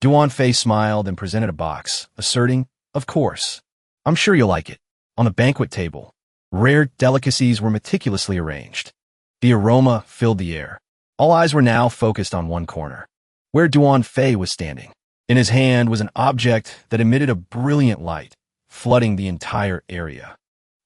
Duan Fei smiled and presented a box, asserting, "Of course. I'm sure you'll like it." On the banquet table, rare delicacies were meticulously arranged. The aroma filled the air. All eyes were now focused on one corner, where Duan Fei was standing. In his hand was an object that emitted a brilliant light, flooding the entire area.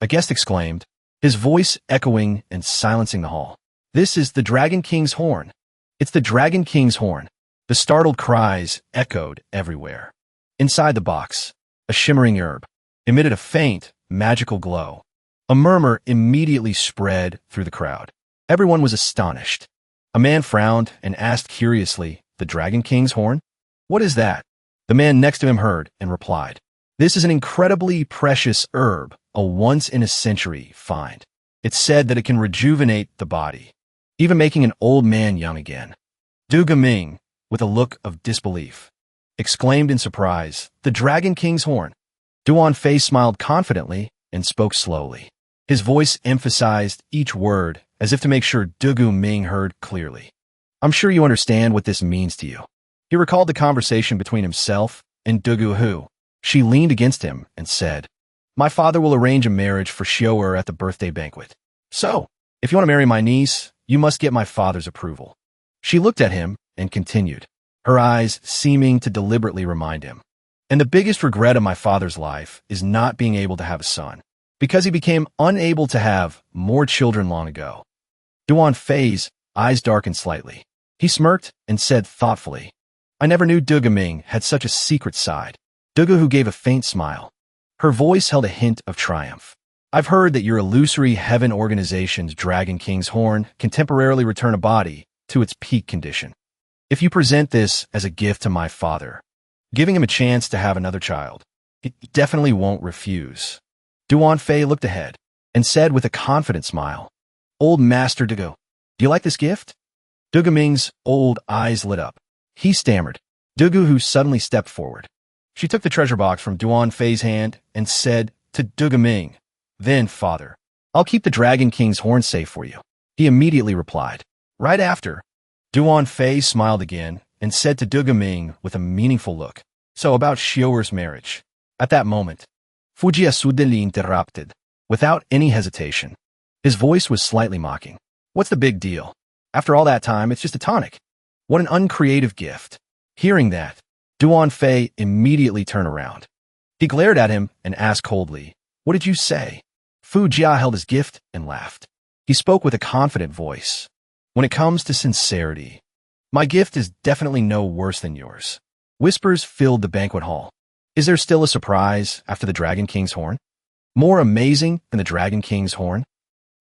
A guest exclaimed, his voice echoing and silencing the hall. "This is the Dragon King's horn. It's the Dragon King's horn." The startled cries echoed everywhere. Inside the box, a shimmering herb emitted a faint, magical glow. A murmur immediately spread through the crowd. Everyone was astonished. A man frowned and asked curiously, "The Dragon King's horn? What is that?" The man next to him heard and replied, This is an incredibly precious herb, a once-in-a-century find. It's said that it can rejuvenate the body, even making an old man young again. Du Gaming, with a look of disbelief, exclaimed in surprise, "The Dragon King's horn." Duan Fei smiled confidently and spoke slowly. His voice emphasized each word as if to make sure Dugu Ming heard clearly. "I'm sure you understand what this means to you." He recalled the conversation between himself and Dugu Hu. She leaned against him and said, "My father will arrange a marriage for Xiu'er at the birthday banquet. So, if you want to marry my niece, you must get my father's approval." She looked at him and continued, her eyes seeming to deliberately remind him. "And the biggest regret of my father's life is not being able to have a son, because he became unable to have more children long ago." Duan Fei's eyes darkened slightly. He smirked and said thoughtfully, "I never knew Du Gaming had such a secret side." Dugu Hu gave a faint smile. Her voice held a hint of triumph. "I've heard that your illusory heaven organization's Dragon King's horn can temporarily return a body to its peak condition. If you present this as a gift to my father, giving him a chance to have another child, he definitely won't refuse." Duan Fei looked ahead and said with a confident smile, "Old Master Dugu, do you like this gift?" Dugu Ming's old eyes lit up. He stammered. Dugu Hu suddenly stepped forward. She took the treasure box from Duan Fei's hand and said to Du Gaming, "Then, father, I'll keep the Dragon King's horn safe for you." He immediately replied. Right after, Duan Fei smiled again and said to Du Gaming with a meaningful look, "So about Xiu'er's marriage." At that moment, Fu Jia suddenly interrupted, without any hesitation. His voice was slightly mocking. "What's the big deal? After all that time, it's just a tonic. What an uncreative gift." Hearing that, Duan Fei immediately turned around. He glared at him and asked coldly, "What did you say?" Fu Jia held his gift and laughed. He spoke with a confident voice. "When it comes to sincerity, my gift is definitely no worse than yours." Whispers filled the banquet hall. Is there still a surprise after the Dragon King's horn? More amazing than the Dragon King's horn?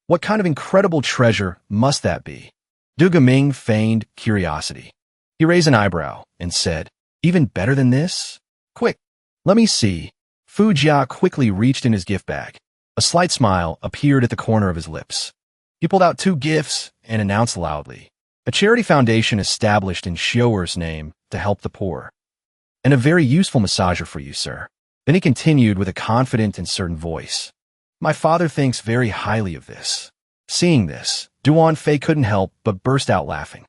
What kind of incredible treasure must that be? Du Gaming feigned curiosity. He raised an eyebrow and said, "Even better than this? Quick, let me see." Fu Jia quickly reached in his gift bag. A slight smile appeared at the corner of his lips. He pulled out 2 gifts and announced loudly, "A charity foundation established in Xiu'er's name to help the poor. And a very useful massager for you, sir." Then he continued with a confident and certain voice, "My father thinks very highly of this." Seeing this, Duan Fei couldn't help but burst out laughing.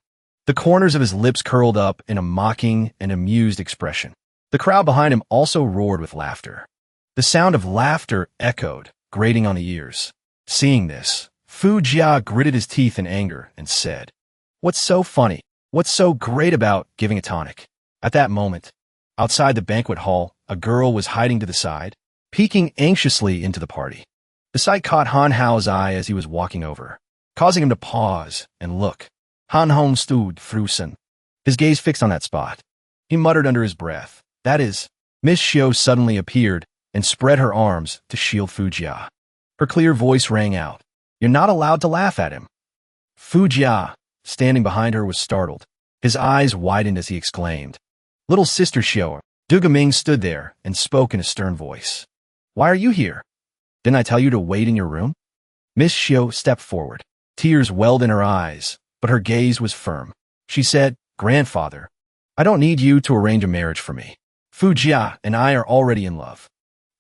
The corners of his lips curled up in a mocking and amused expression. The crowd behind him also roared with laughter. The sound of laughter echoed, grating on the ears. Seeing this, Fu Jia gritted his teeth in anger and said, "What's so funny? What's so great about giving a tonic?" At that moment, outside the banquet hall, a girl was hiding to the side, peeking anxiously into the party. The sight caught Han Hao's eye as he was walking over, causing him to pause and look. Han Hong stood frozen, his gaze fixed on that spot. He muttered under his breath, "That is." Miss Xiu suddenly appeared and spread her arms to shield Fu Jia. Her clear voice rang out, "You're not allowed to laugh at him." Fu Jia, standing behind her, was startled. His eyes widened as he exclaimed, "Little sister Xiu." Du Gaming stood there and spoke in a stern voice. "Why are you here? Didn't I tell you to wait in your room?" Miss Xiu stepped forward. Tears welled in her eyes, but her gaze was firm. She said, "Grandfather, I don't need you to arrange a marriage for me. Fu Jia and I are already in love.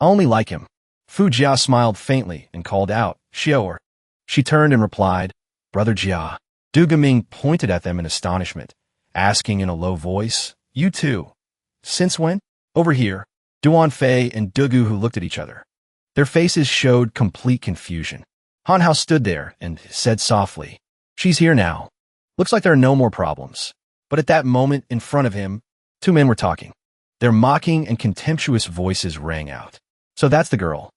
I only like him." Fu Jia smiled faintly and called out, "Xiu'er." She turned and replied, "Brother Jia." Du Gaming pointed at them in astonishment, asking in a low voice, "You too? Since when?" Over here, Duan Fei and Dugu Hu looked at each other. Their faces showed complete confusion. Han Hao stood there and said softly, "She's here now. Looks like there are no more problems." But at that moment, in front of him, 2 men were talking. Their mocking and contemptuous voices rang out. "So that's the girl.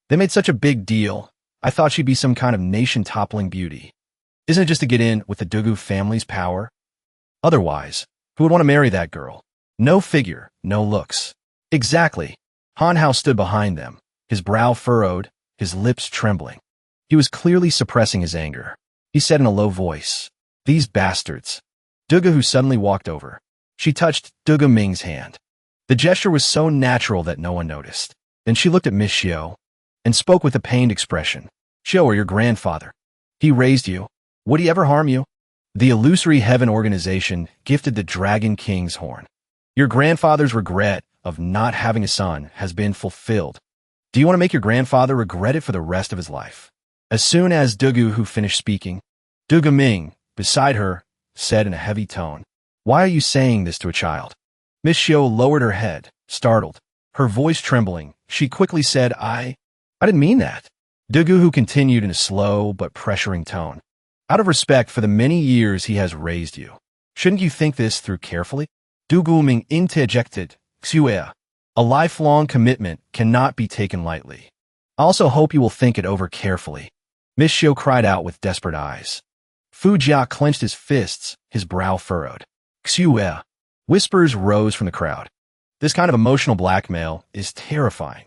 They made such a big deal. I thought she'd be some kind of nation-toppling beauty. Isn't it just to get in with the Dugu family's power? Otherwise, who would want to marry that girl? No figure, no looks." Exactly. Han Hao stood behind them, his brow furrowed, his lips trembling. He was clearly suppressing his anger. He said in a low voice, "These bastards." Dugu Hu suddenly walked over. She touched Du Gaming's hand. The gesture was so natural that no one noticed. Then she looked at Miss Xiao and spoke with a pained expression. Xiao, or your grandfather. He raised you. Would he ever harm you? The illusory heaven organization gifted the Dragon King's horn. Your grandfather's regret of not having a son has been fulfilled. Do you want to make your grandfather regret it for the rest of his life? As soon as Dugu, who finished speaking, Dugu Ming, beside her, said in a heavy tone, Why are you saying this to a child? Miss Xiao lowered her head, startled. Her voice trembling, she quickly said, I didn't mean that. Dugu, who continued in a slow but pressuring tone, Out of respect for the many years he has raised you, shouldn't you think this through carefully? Dugu Ming interjected, Xue, a lifelong commitment cannot be taken lightly. I also hope you will think it over carefully. Miss Xiao cried out with desperate eyes. Fu Jia clenched his fists, his brow furrowed. Xue. Whispers rose from the crowd. This kind of emotional blackmail is terrifying.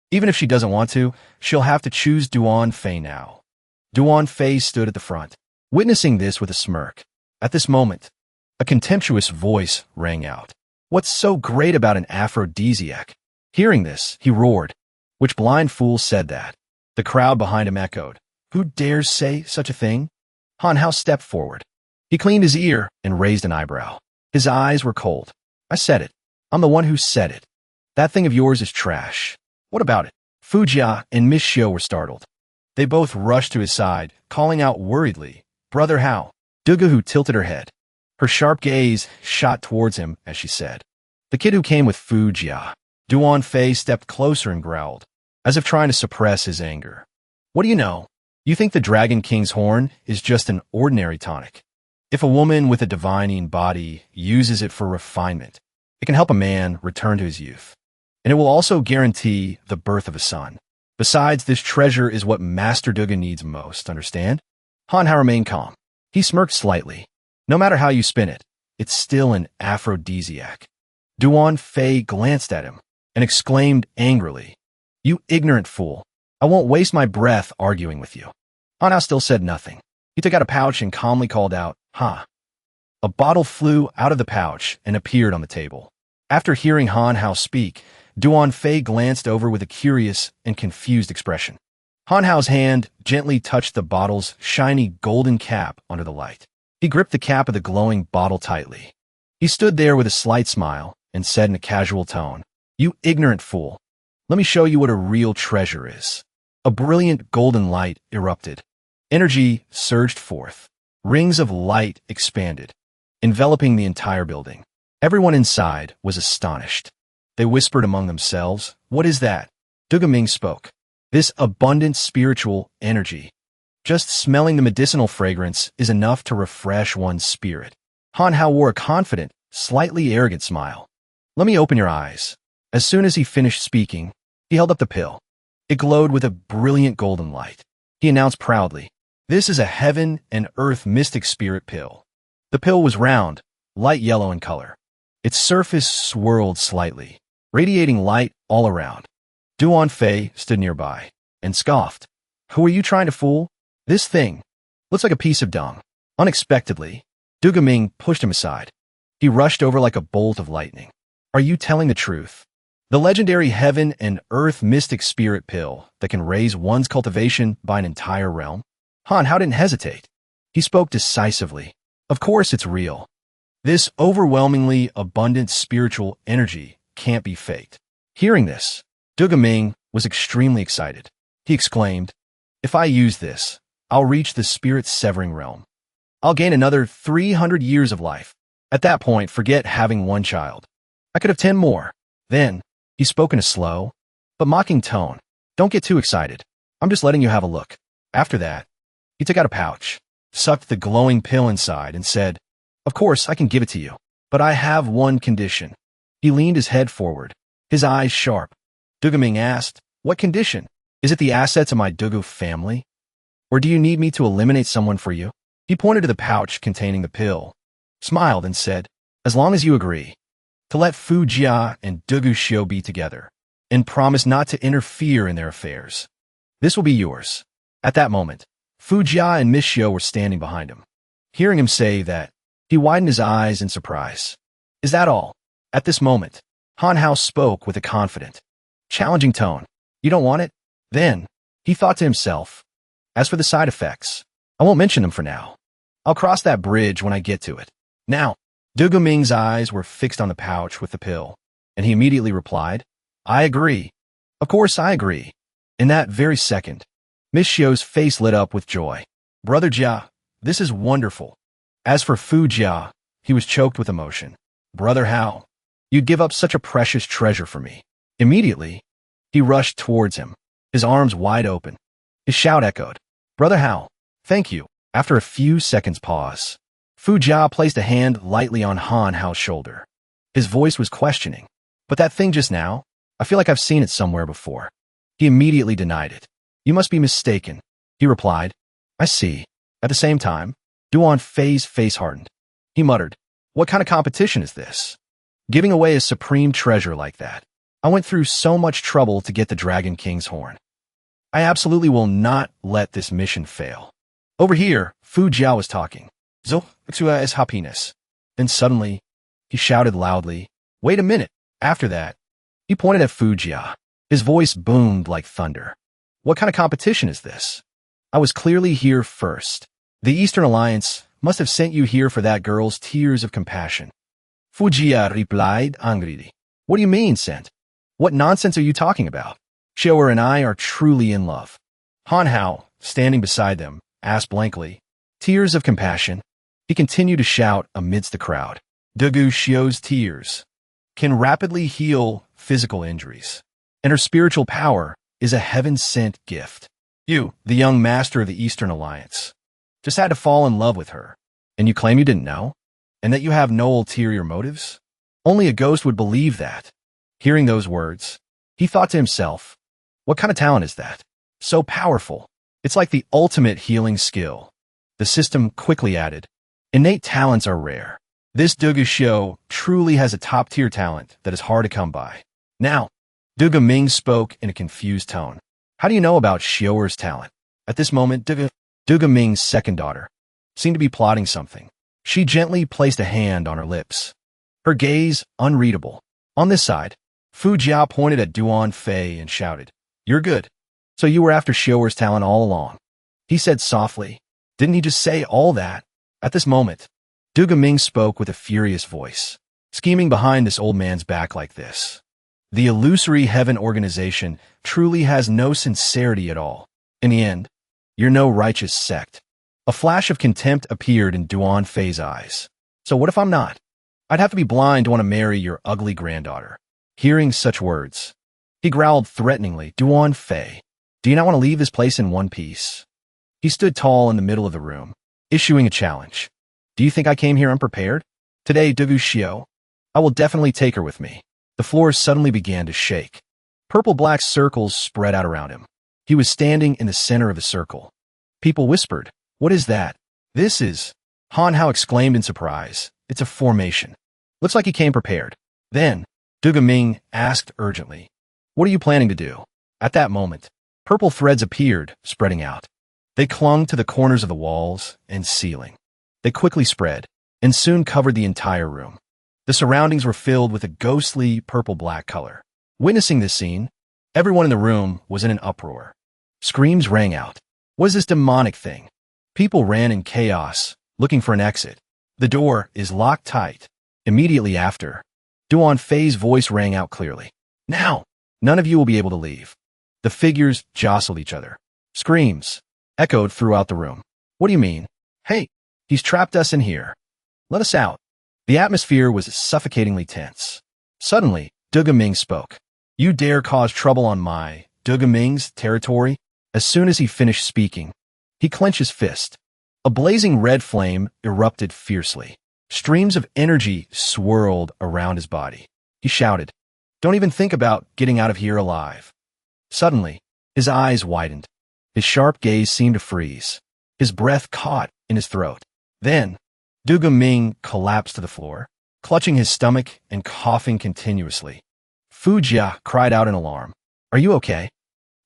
Even if she doesn't want to, she'll have to choose Duan Fei now. Duan Fei stood at the front, witnessing this with a smirk. At this moment, a contemptuous voice rang out. What's so great about an aphrodisiac? Hearing this, he roared. Which blind fool said that? The crowd behind him echoed. Who dares say such a thing? Han Hao stepped forward. He cleaned his ear and raised an eyebrow. His eyes were cold. I said it. I'm the one who said it. That thing of yours is trash. What about it? Fu Jia and Miss Xiao were startled. They both rushed to his side, calling out worriedly, Brother Hao. Dugu, who tilted her head. Her sharp gaze shot towards him as she said, The kid who came with Fu Jia. Duan Fei stepped closer and growled, as if trying to suppress his anger. What do you know? You think the Dragon King's horn is just an ordinary tonic. If a woman with a divining body uses it for refinement, it can help a man return to his youth. And it will also guarantee the birth of a son. Besides, this treasure is what Master Duga needs most, understand? Han Hao remained calm. He smirked slightly. No matter how you spin it, it's still an aphrodisiac. Duan Fei glanced at him and exclaimed angrily, You ignorant fool. I won't waste my breath arguing with you. Han Hao still said nothing. He took out a pouch and calmly called out, Ha. A bottle flew out of the pouch and appeared on the table. After hearing Han Hao speak, Duan Fei glanced over with a curious and confused expression. Han Hao's hand gently touched the bottle's shiny golden cap under the light. He gripped the cap of the glowing bottle tightly. He stood there with a slight smile and said in a casual tone, You ignorant fool. Let me show you what a real treasure is. A brilliant golden light erupted. Energy surged forth. Rings of light expanded, enveloping the entire building. Everyone inside was astonished. They whispered among themselves, What is that? Duga Ming spoke. This abundant spiritual energy. Just smelling the medicinal fragrance is enough to refresh one's spirit. Han Hao wore a confident, slightly arrogant smile. Let me open your eyes. As soon as he finished speaking, he held up the pill. It glowed with a brilliant golden light. He announced proudly, This is a heaven and earth mystic spirit pill. The pill was round, light yellow in color. Its surface swirled slightly, radiating light all around. Duan Fei stood nearby and scoffed. Who are you trying to fool? This thing looks like a piece of dung. Unexpectedly, Duga Ming pushed him aside. He rushed over like a bolt of lightning. Are you telling the truth? The legendary heaven and earth mystic spirit pill that can raise one's cultivation by an entire realm? Han Hao didn't hesitate. He spoke decisively. Of course it's real. This overwhelmingly abundant spiritual energy can't be faked. Hearing this, Duga Ming was extremely excited. He exclaimed, If I use this, I'll reach the spirit-severing realm. I'll gain another 300 years of life. At that point, forget having one child. I could have 10 more. Then, he spoke in a slow, but mocking tone. Don't get too excited. I'm just letting you have a look. After that, he took out a pouch, sucked the glowing pill inside, and said, Of course, I can give it to you, but I have one condition. He leaned his head forward, his eyes sharp. Duga Ming asked, What condition? Is it the assets of my Dugu family? Or do you need me to eliminate someone for you? He pointed to the pouch containing the pill, smiled, and said, As long as you agree to let Fu Jia and Dugu Xiu be together, and promise not to interfere in their affairs, this will be yours. At that moment, Fu Jia and Miss Xiu were standing behind him. Hearing him say that, he widened his eyes in surprise. Is that all? At this moment, Han Hao spoke with a confident, Challenging tone. You don't want it? Then, he thought to himself, as for the side effects, I won't mention them for now. I'll cross that bridge when I get to it. Now, Ming's eyes were fixed on the pouch with the pill, and he immediately replied, I agree. Of course I agree. In that very second, Miss Xiao's face lit up with joy. Brother Jia, this is wonderful. As for Fu Jia, he was choked with emotion. Brother Hao, you'd give up such a precious treasure for me. Immediately, he rushed towards him, his arms wide open. His shout echoed. Brother Hao, thank you. After a few seconds' pause, Fu Jia placed a hand lightly on Han Hao's shoulder. His voice was questioning. But that thing just now, I feel like I've seen it somewhere before. He immediately denied it. You must be mistaken, he replied. I see. At the same time, Duan Fei's face hardened. He muttered, what kind of competition is this? Giving away a supreme treasure like that. I went through so much trouble to get the Dragon King's horn. I absolutely will not let this mission fail. Over here, Fu Jia was talking. So, is happiness. Then suddenly, he shouted loudly, wait a minute. After that, he pointed at Fu Jia. His voice boomed like thunder. What kind of competition is this? I was clearly here first. The Eastern Alliance must have sent you here for that girl's tears of compassion. Fu Jia replied angrily. What do you mean, sent? What nonsense are you talking about? Xiaoer and I are truly in love. Han Hao, standing beside them, asked blankly. Tears of compassion? He continued to shout amidst the crowd. Dugu Xiao's tears can rapidly heal physical injuries, and her spiritual power is a heaven-sent gift. You, the young master of the Eastern Alliance, just had to fall in love with her, and you claim you didn't know? And that you have no ulterior motives? Only a ghost would believe that. Hearing those words, he thought to himself, what kind of talent is that? So powerful. It's like the ultimate healing skill. The system quickly added, innate talents are rare. This Dugu Xiao truly has a top-tier talent that is hard to come by. Now, Dugu Ming spoke in a confused tone. How do you know about Xiaoer's talent? At this moment, Dugu Ming's second daughter seemed to be plotting something. She gently placed a hand on her lips. Her gaze unreadable. On this side, Fu Jia pointed at Duan Fei and shouted, You're good. So you were after Xiaoer's talent all along. He said softly. Didn't he just say all that? At this moment, Dugu Ming spoke with a furious voice, scheming behind this old man's back like this. The illusory heaven organization truly has no sincerity at all. In the end, you're no righteous sect. A flash of contempt appeared in Duan Fei's eyes. So what if I'm not? I'd have to be blind to want to marry your ugly granddaughter. Hearing such words, he growled threateningly, Duan Fei, do you not want to leave this place in one piece? He stood tall in the middle of the room, issuing a challenge. Do you think I came here unprepared? Today, Dugu Xiao, I will definitely take her with me. The floor suddenly began to shake. Purple-black circles spread out around him. He was standing in the center of the circle. People whispered, What is that? This is... Han Hao exclaimed in surprise. It's a formation. Looks like he came prepared. Then, Dugu Ming asked urgently, What are you planning to do? At that moment, purple threads appeared, spreading out. They clung to the corners of the walls and ceiling. They quickly spread, and soon covered the entire room. The surroundings were filled with a ghostly purple-black color. Witnessing this scene, everyone in the room was in an uproar. Screams rang out. What is this demonic thing? People ran in chaos, looking for an exit. The door is locked tight. Immediately after, Duan Fei's voice rang out clearly. Now, none of you will be able to leave. The figures jostled each other. Screams echoed throughout the room. What do you mean? Hey, he's trapped us in here. Let us out. The atmosphere was suffocatingly tense. Suddenly, Dugu Ming spoke. You dare cause trouble on my, Dugu Ming's, territory? As soon as he finished speaking, he clenched his fist. A blazing red flame erupted fiercely. Streams of energy swirled around his body. He shouted, Don't even think about getting out of here alive. Suddenly, his eyes widened. His sharp gaze seemed to freeze. His breath caught in his throat. Then, Dugu Ming collapsed to the floor, clutching his stomach and coughing continuously. Fu Jia cried out in alarm. Are you okay?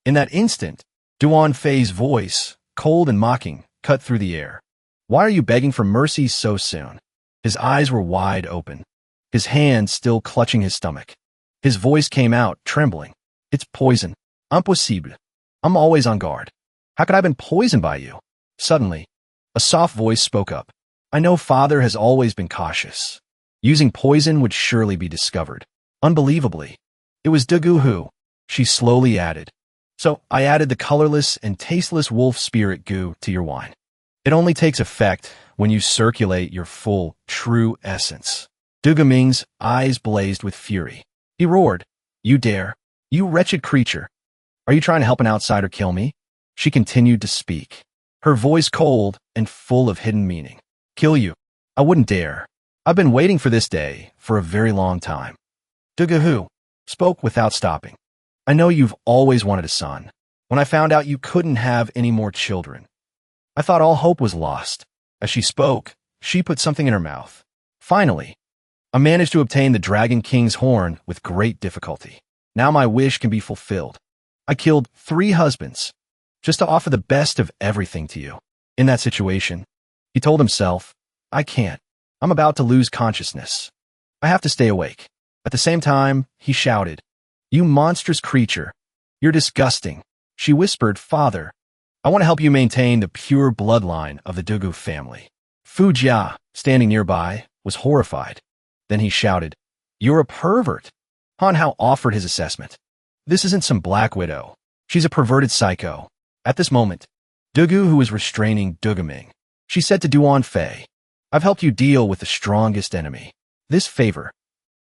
In that instant, Duan Fei's voice, cold and mocking, cut through the air. Why are you begging for mercy so soon? His eyes were wide open, his hand still clutching his stomach. His voice came out, trembling. It's poison. Impossible. I'm always on guard. How could I have been poisoned by you? Suddenly, a soft voice spoke up. I know father has always been cautious. Using poison would surely be discovered. Unbelievably, it was Dugu who, she slowly added. So I added the colorless and tasteless wolf spirit goo to your wine. It only takes effect when you circulate your full, true essence. Dugu Ming's eyes blazed with fury. He roared, You dare? You wretched creature. Are you trying to help an outsider kill me? She continued to speak, her voice cold and full of hidden meaning. Kill you? I wouldn't dare. I've been waiting for this day for a very long time. Dugu who spoke without stopping. I know you've always wanted a son. When I found out you couldn't have any more children, I thought all hope was lost. As she spoke, she put something in her mouth. Finally, I managed to obtain the Dragon King's horn with great difficulty. Now my wish can be fulfilled. I killed 3 husbands, just to offer the best of everything to you. In that situation, he told himself, I can't. I'm about to lose consciousness. I have to stay awake. At the same time, he shouted, You monstrous creature. You're disgusting. She whispered, Father, I want to help you maintain the pure bloodline of the Dugu family. Fu Jia, standing nearby, was horrified. Then he shouted, You're a pervert. Han Hao offered his assessment. This isn't some black widow. She's a perverted psycho. At this moment, Dugu, who was restraining Dugu Ming, she said to Duan Fei, I've helped you deal with the strongest enemy. This favor,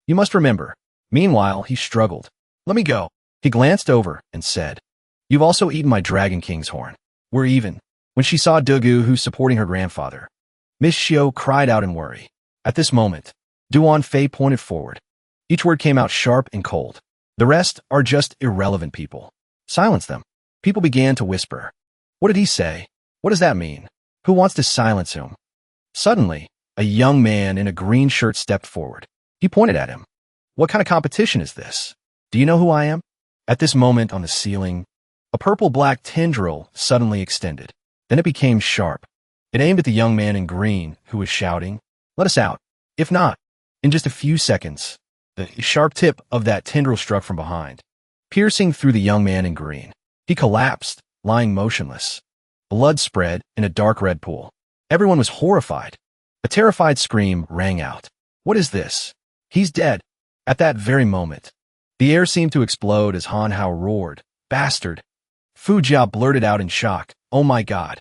you must remember. Meanwhile, he struggled. Let me go. He glanced over and said, You've also eaten my Dragon King's horn. We're even. When she saw Dugu, who's supporting her grandfather, Miss Xiao cried out in worry. At this moment, Duan Fei pointed forward. Each word came out sharp and cold. The rest are just irrelevant people. Silence them. People began to whisper. What did he say? What does that mean? Who wants to silence him? Suddenly, a young man in a green shirt stepped forward. He pointed at him. What kind of competition is this? Do you know who I am? At this moment on the ceiling, a purple-black tendril suddenly extended. Then it became sharp. It aimed at the young man in green, who was shouting, Let us out. If not, in just a few seconds, the sharp tip of that tendril struck from behind, piercing through the young man in green. He collapsed, lying motionless. Blood spread in a dark red pool. Everyone was horrified. A terrified scream rang out. What is this? He's dead. At that very moment, the air seemed to explode as Han Hao roared, Bastard! Fu Jia blurted out in shock, Oh my God.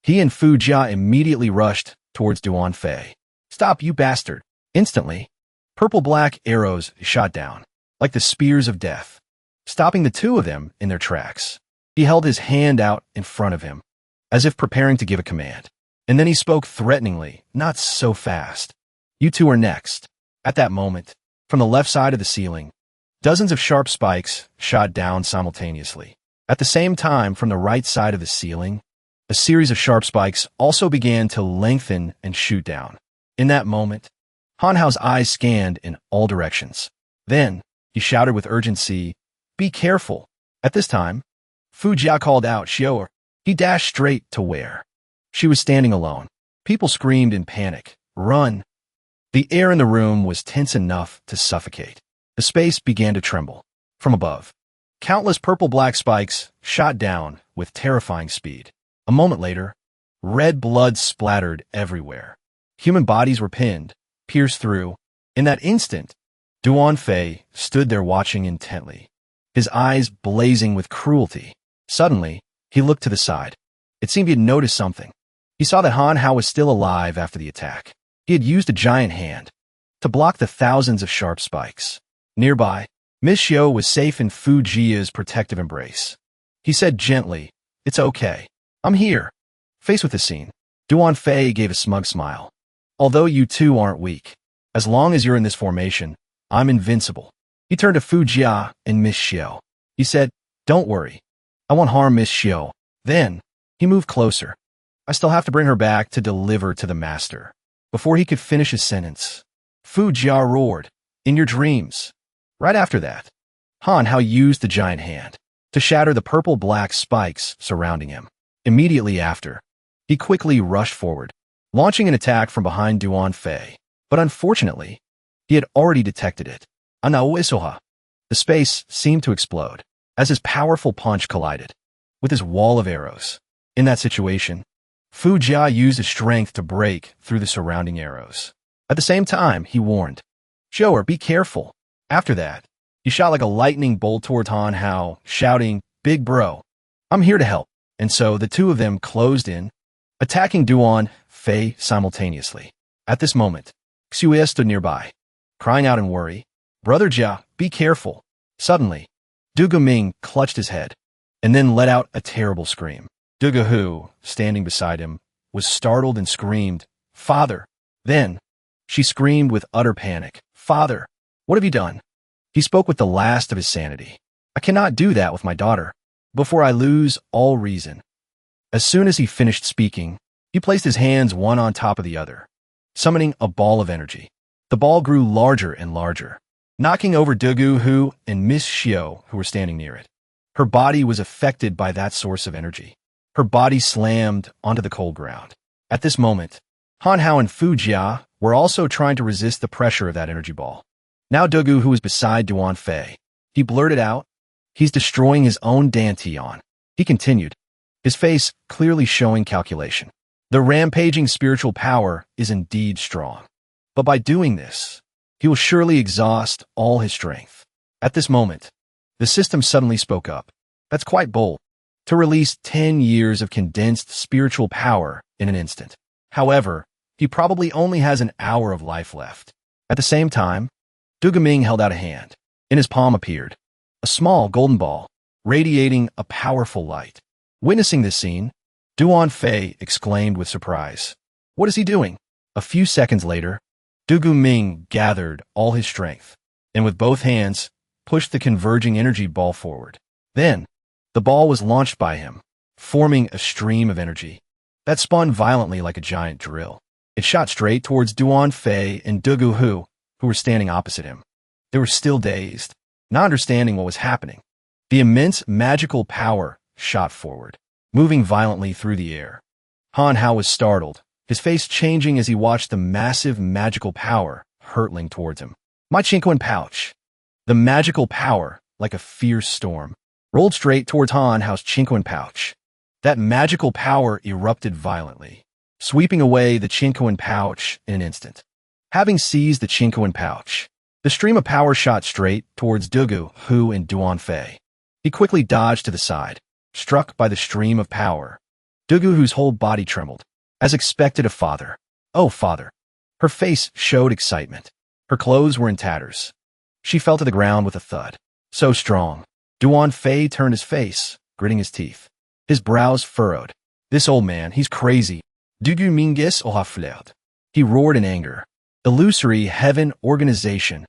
He and Fu Jia immediately rushed towards Duan Fei. Stop, you bastard! Instantly, purple-black arrows shot down, like the spears of death, stopping the two of them in their tracks. He held his hand out in front of him, as if preparing to give a command. And then he spoke threateningly, Not so fast. You two are next. At that moment, from the left side of the ceiling, dozens of sharp spikes shot down simultaneously. At the same time, from the right side of the ceiling, a series of sharp spikes also began to lengthen and shoot down. In that moment, Han Hao's eyes scanned in all directions. Then, he shouted with urgency, Be careful. At this time, Fu Jia called out, Xiao. He dashed straight to where she was standing alone. People screamed in panic, Run! The air in the room was tense enough to suffocate. The space began to tremble. From above, countless purple-black spikes shot down with terrifying speed. A moment later, red blood splattered everywhere. Human bodies were pinned, pierced through. In that instant, Duan Fei stood there watching intently, his eyes blazing with cruelty. Suddenly, he looked to the side. It seemed he had noticed something. He saw that Han Hao was still alive after the attack. He had used a giant hand to block the thousands of sharp spikes. Nearby, Miss Xiao was safe in Fu Jia's protective embrace. He said gently, It's okay. I'm here. Faced with the scene, Duan Fei gave a smug smile. Although you two aren't weak, as long as you're in this formation, I'm invincible. He turned to Fu Jia and Miss Xiao. He said, Don't worry. I won't harm Miss Xiao. Then, he moved closer. I still have to bring her back to deliver to the master. Before he could finish his sentence, Fu Jia roared, In your dreams. Right after that, Han Hao used the giant hand to shatter the purple-black spikes surrounding him. Immediately after, he quickly rushed forward, launching an attack from behind Duan Fei. But unfortunately, he had already detected it. Anaoisoha. The space seemed to explode. as his powerful punch collided with his wall of arrows. In that situation, Fu Jia used his strength to break through the surrounding arrows. At the same time, he warned, "Joer, be careful." After that, he shot like a lightning bolt towards Han Hao, shouting, "Big bro, I'm here to help." And so the two of them closed in, attacking Duan Fei simultaneously. At this moment, Xue stood nearby, crying out in worry, "Brother Jia, be careful." Suddenly, Du Ming clutched his head and then let out a terrible scream. Du Hu, standing beside him, was startled and screamed, "Father!" Then, she screamed with utter panic, "Father, what have you done?" He spoke with the last of his sanity. "I cannot do that with my daughter, before I lose all reason." As soon as he finished speaking, he placed his hands one on top of the other, summoning a ball of energy. The ball grew larger and larger, knocking over Du Hu and Miss Xiao, who were standing near it. Her body was affected by that source of energy. Her body slammed onto the cold ground. At this moment, Han Hao and Fu Jia were also trying to resist the pressure of that energy ball. Now Du Hu was beside Duan Fei. He blurted out, "He's destroying his own Dantian." He continued, his face clearly showing calculation. "The rampaging spiritual power is indeed strong. But by doing this, he will surely exhaust all his strength." At this moment, the system suddenly spoke up. "That's quite bold, to release 10 years of condensed spiritual power in an instant. However, he probably only has an hour of life left." At the same time, Du Ming held out a hand. In his palm appeared a small golden ball, radiating a powerful light. Witnessing this scene, Duan Fei exclaimed with surprise, "What is he doing?" A few seconds later, Du Ming gathered all his strength, and with both hands, pushed the converging energy ball forward. Then, the ball was launched by him, forming a stream of energy that spun violently like a giant drill. It shot straight towards Duan Fei and Du Hu, who were standing opposite him. They were still dazed, not understanding what was happening. The immense magical power shot forward, moving violently through the air. Han Hao was startled, his face changing as he watched the massive magical power hurtling towards him. "My Chinquan pouch!" The magical power, like a fierce storm, rolled straight towards Han Hao's Chinquan pouch. That magical power erupted violently, sweeping away the Chinquan pouch in an instant. Having seized the Chinquan pouch, the stream of power shot straight towards Du Hu and Duan Fei. He quickly dodged to the side, struck by the stream of power. Du Hu's whole body trembled, as expected of father. "Oh, father." Her face showed excitement. Her clothes were in tatters. She fell to the ground with a thud. So strong. Duan Fei turned his face, gritting his teeth. His brows furrowed. "This old man, he's crazy." Du Mingis Ohafleod. He roared in anger. "Illusory heaven organization.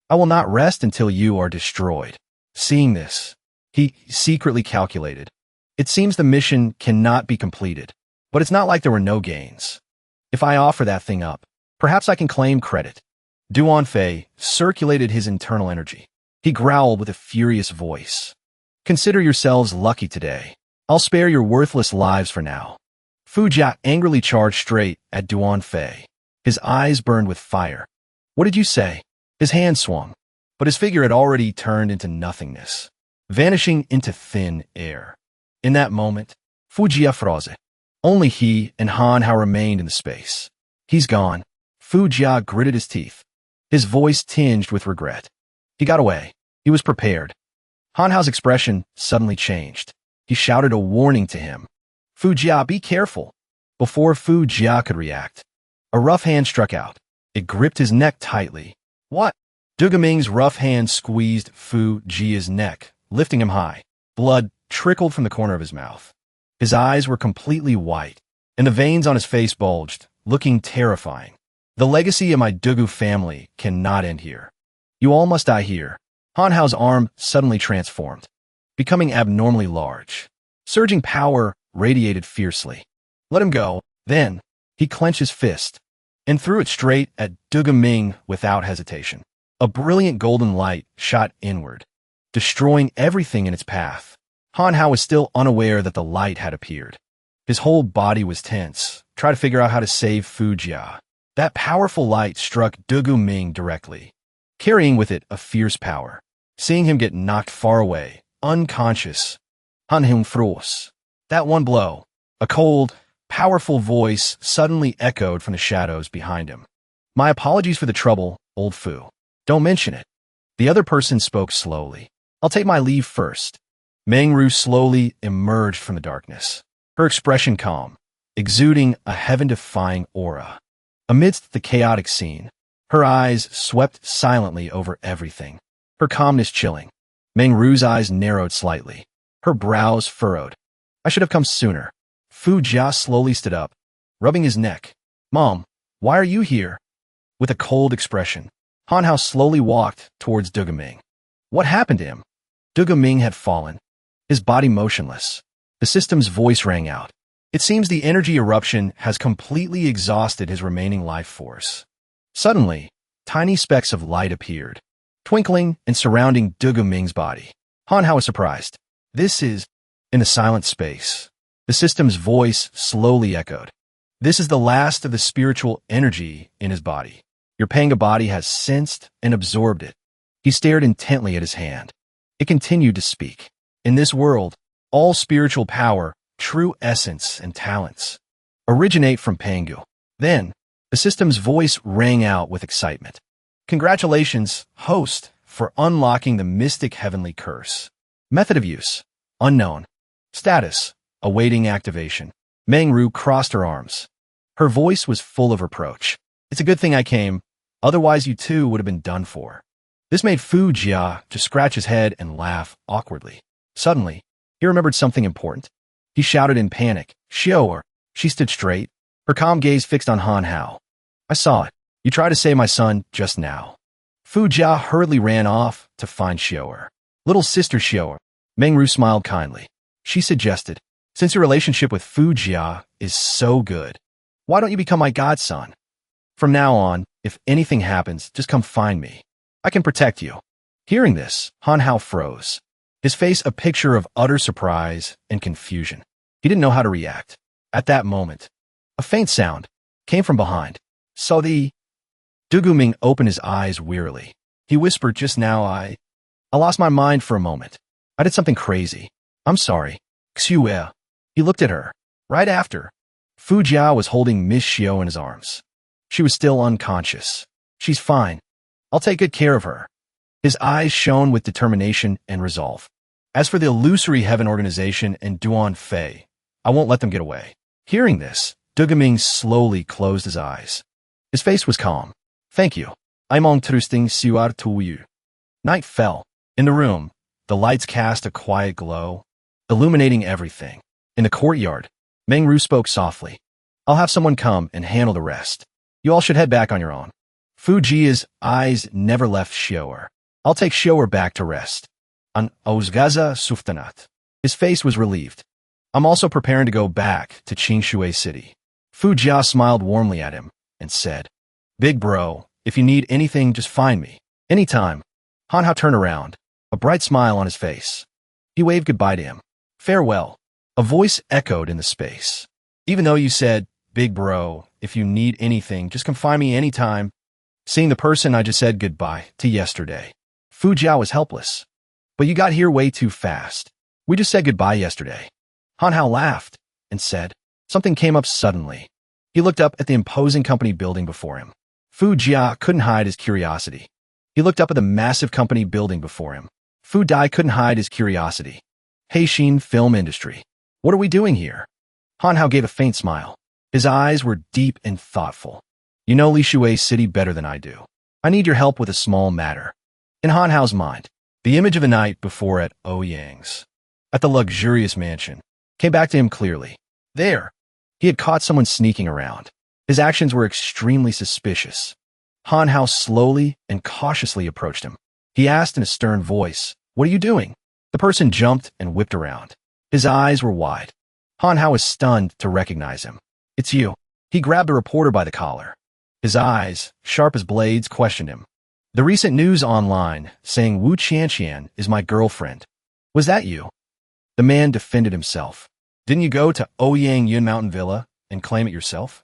I will not rest until you are destroyed." Seeing this, he secretly calculated. It seems the mission cannot be completed, but it's not like there were no gains. If I offer that thing up, perhaps I can claim credit. Duan Fei circulated his internal energy. He growled with a furious voice. "Consider yourselves lucky today. I'll spare your worthless lives for now." Fu Jia angrily charged straight at Duan Fei. His eyes burned with fire. "What did you say?" His hand swung, but his figure had already turned into nothingness, vanishing into thin air. In that moment, Fu Jia froze. Only he and Han Hao remained in the space. "He's gone." Fu Jia gritted his teeth, his voice tinged with regret. He got away. He was prepared. Han Hao's expression suddenly changed. He shouted a warning to him. "Fu Jia, be careful." Before Fu Jia could react, a rough hand struck out. It gripped his neck tightly. "What?" Du Ming's rough hand squeezed Fu Jia's neck, lifting him high. Blood trickled from the corner of his mouth. His eyes were completely white, and the veins on his face bulged, looking terrifying. "The legacy of my Du family cannot end here. You all must die here." Han Hao's arm suddenly transformed, becoming abnormally large. Surging power radiated fiercely. "Let him go." Then, he clenched his fist and threw it straight at Du Ming without hesitation. A brilliant golden light shot inward, destroying everything in its path. Han Hao was still unaware that the light had appeared. His whole body was tense, trying to figure out how to save Fu Jia. That powerful light struck Du Ming directly, carrying with it a fierce power. Seeing him get knocked far away, unconscious. Han Hung Froos. That one blow. A cold, powerful voice suddenly echoed from the shadows behind him. My apologies for the trouble, old Fu. Don't mention it. The other person spoke slowly. I'll take my leave first. Mengru slowly emerged from the darkness. Her expression calm, exuding a heaven-defying aura. Amidst the chaotic scene, her eyes swept silently over everything. Her calmness chilling. Mengru's eyes narrowed slightly. Her brows furrowed. I should have come sooner. Fu Jia slowly stood up, rubbing his neck. Mom, why are you here? With a cold expression, Han Hao slowly walked towards Dugaming. What happened to him? Dugaming had fallen, his body motionless. The system's voice rang out. It seems the energy eruption has completely exhausted his remaining life force. Suddenly, tiny specks of light appeared, twinkling and surrounding Dugaming's body. Han Hao was surprised. This is... In the silent space, the system's voice slowly echoed. This is the last of the spiritual energy in his body. Your Panga body has sensed and absorbed it. He stared intently at his hand. It continued to speak. In this world, all spiritual power, true essence, and talents originate from Pangu. Then, the system's voice rang out with excitement. Congratulations, host, for unlocking the mystic heavenly curse. Method of use, unknown. Status, awaiting activation. Mengru crossed her arms. Her voice was full of reproach. It's a good thing I came, otherwise you too would have been done for. This made Fu Jia to scratch his head and laugh awkwardly. Suddenly, he remembered something important. He shouted in panic, Xiao. She stood straight, her calm gaze fixed on Han Hao. I saw it. You tried to save my son just now. Fu Jia hurriedly ran off to find Xiao. Little sister Xiao. Mengru smiled kindly. She suggested, since your relationship with Fu Jia is so good, why don't you become my godson? From now on, if anything happens, just come find me. I can protect you. Hearing this, Han Hao froze, his face a picture of utter surprise and confusion. He didn't know how to react. At that moment, a faint sound came from behind. So the... Duguming opened his eyes wearily. He whispered, just now I lost my mind for a moment. I did something crazy. I'm sorry. Xue. He looked at her. Right after, Fu Jia was holding Miss Xiao in his arms. She was still unconscious. She's fine. I'll take good care of her. His eyes shone with determination and resolve. As for the illusory heaven organization and Duan Fei, I won't let them get away. Hearing this, Dugaming slowly closed his eyes. His face was calm. Thank you. I'm on trusting Suar to you. Night fell. In the room, the lights cast a quiet glow, illuminating everything. In the courtyard, Mengru spoke softly. I'll have someone come and handle the rest. You all should head back on your own. Fu Jia's eyes never left Xiao. I'll take Xiao back to rest. On Ozgaza Suftanat. His face was relieved. I'm also preparing to go back to Qingshui City. Fu Jia smiled warmly at him and said, Big bro, if you need anything, just find me. Anytime. Han Hao turned around, a bright smile on his face. He waved goodbye to him. Farewell. A voice echoed in the space. Even though you said, Big bro, if you need anything, just come find me anytime. Seeing the person I just said goodbye to yesterday. Fu Jia was helpless. But you got here way too fast. We just said goodbye yesterday. Han Hao laughed and said, something came up suddenly. He looked up at the imposing company building before him. Fu Jia couldn't hide his curiosity. He looked up at the massive company building before him. Fu Dai couldn't hide his curiosity. Heixin Film Industry. What are we doing here? Han Hao gave a faint smile. His eyes were deep and thoughtful. You know Lishui City better than I do. I need your help with a small matter. In Han Hao's mind, the image of the night before at Ouyang's, at the luxurious mansion, came back to him clearly. There, he had caught someone sneaking around. His actions were extremely suspicious. Han Hao slowly and cautiously approached him. He asked in a stern voice, What are you doing? The person jumped and whipped around. His eyes were wide. Han Hao was stunned to recognize him. It's you. He grabbed the reporter by the collar. His eyes, sharp as blades, questioned him. The recent news online saying Wu Qianqian is my girlfriend. Was that you? The man defended himself. Didn't you go to Ouyang Yun Mountain Villa and claim it yourself?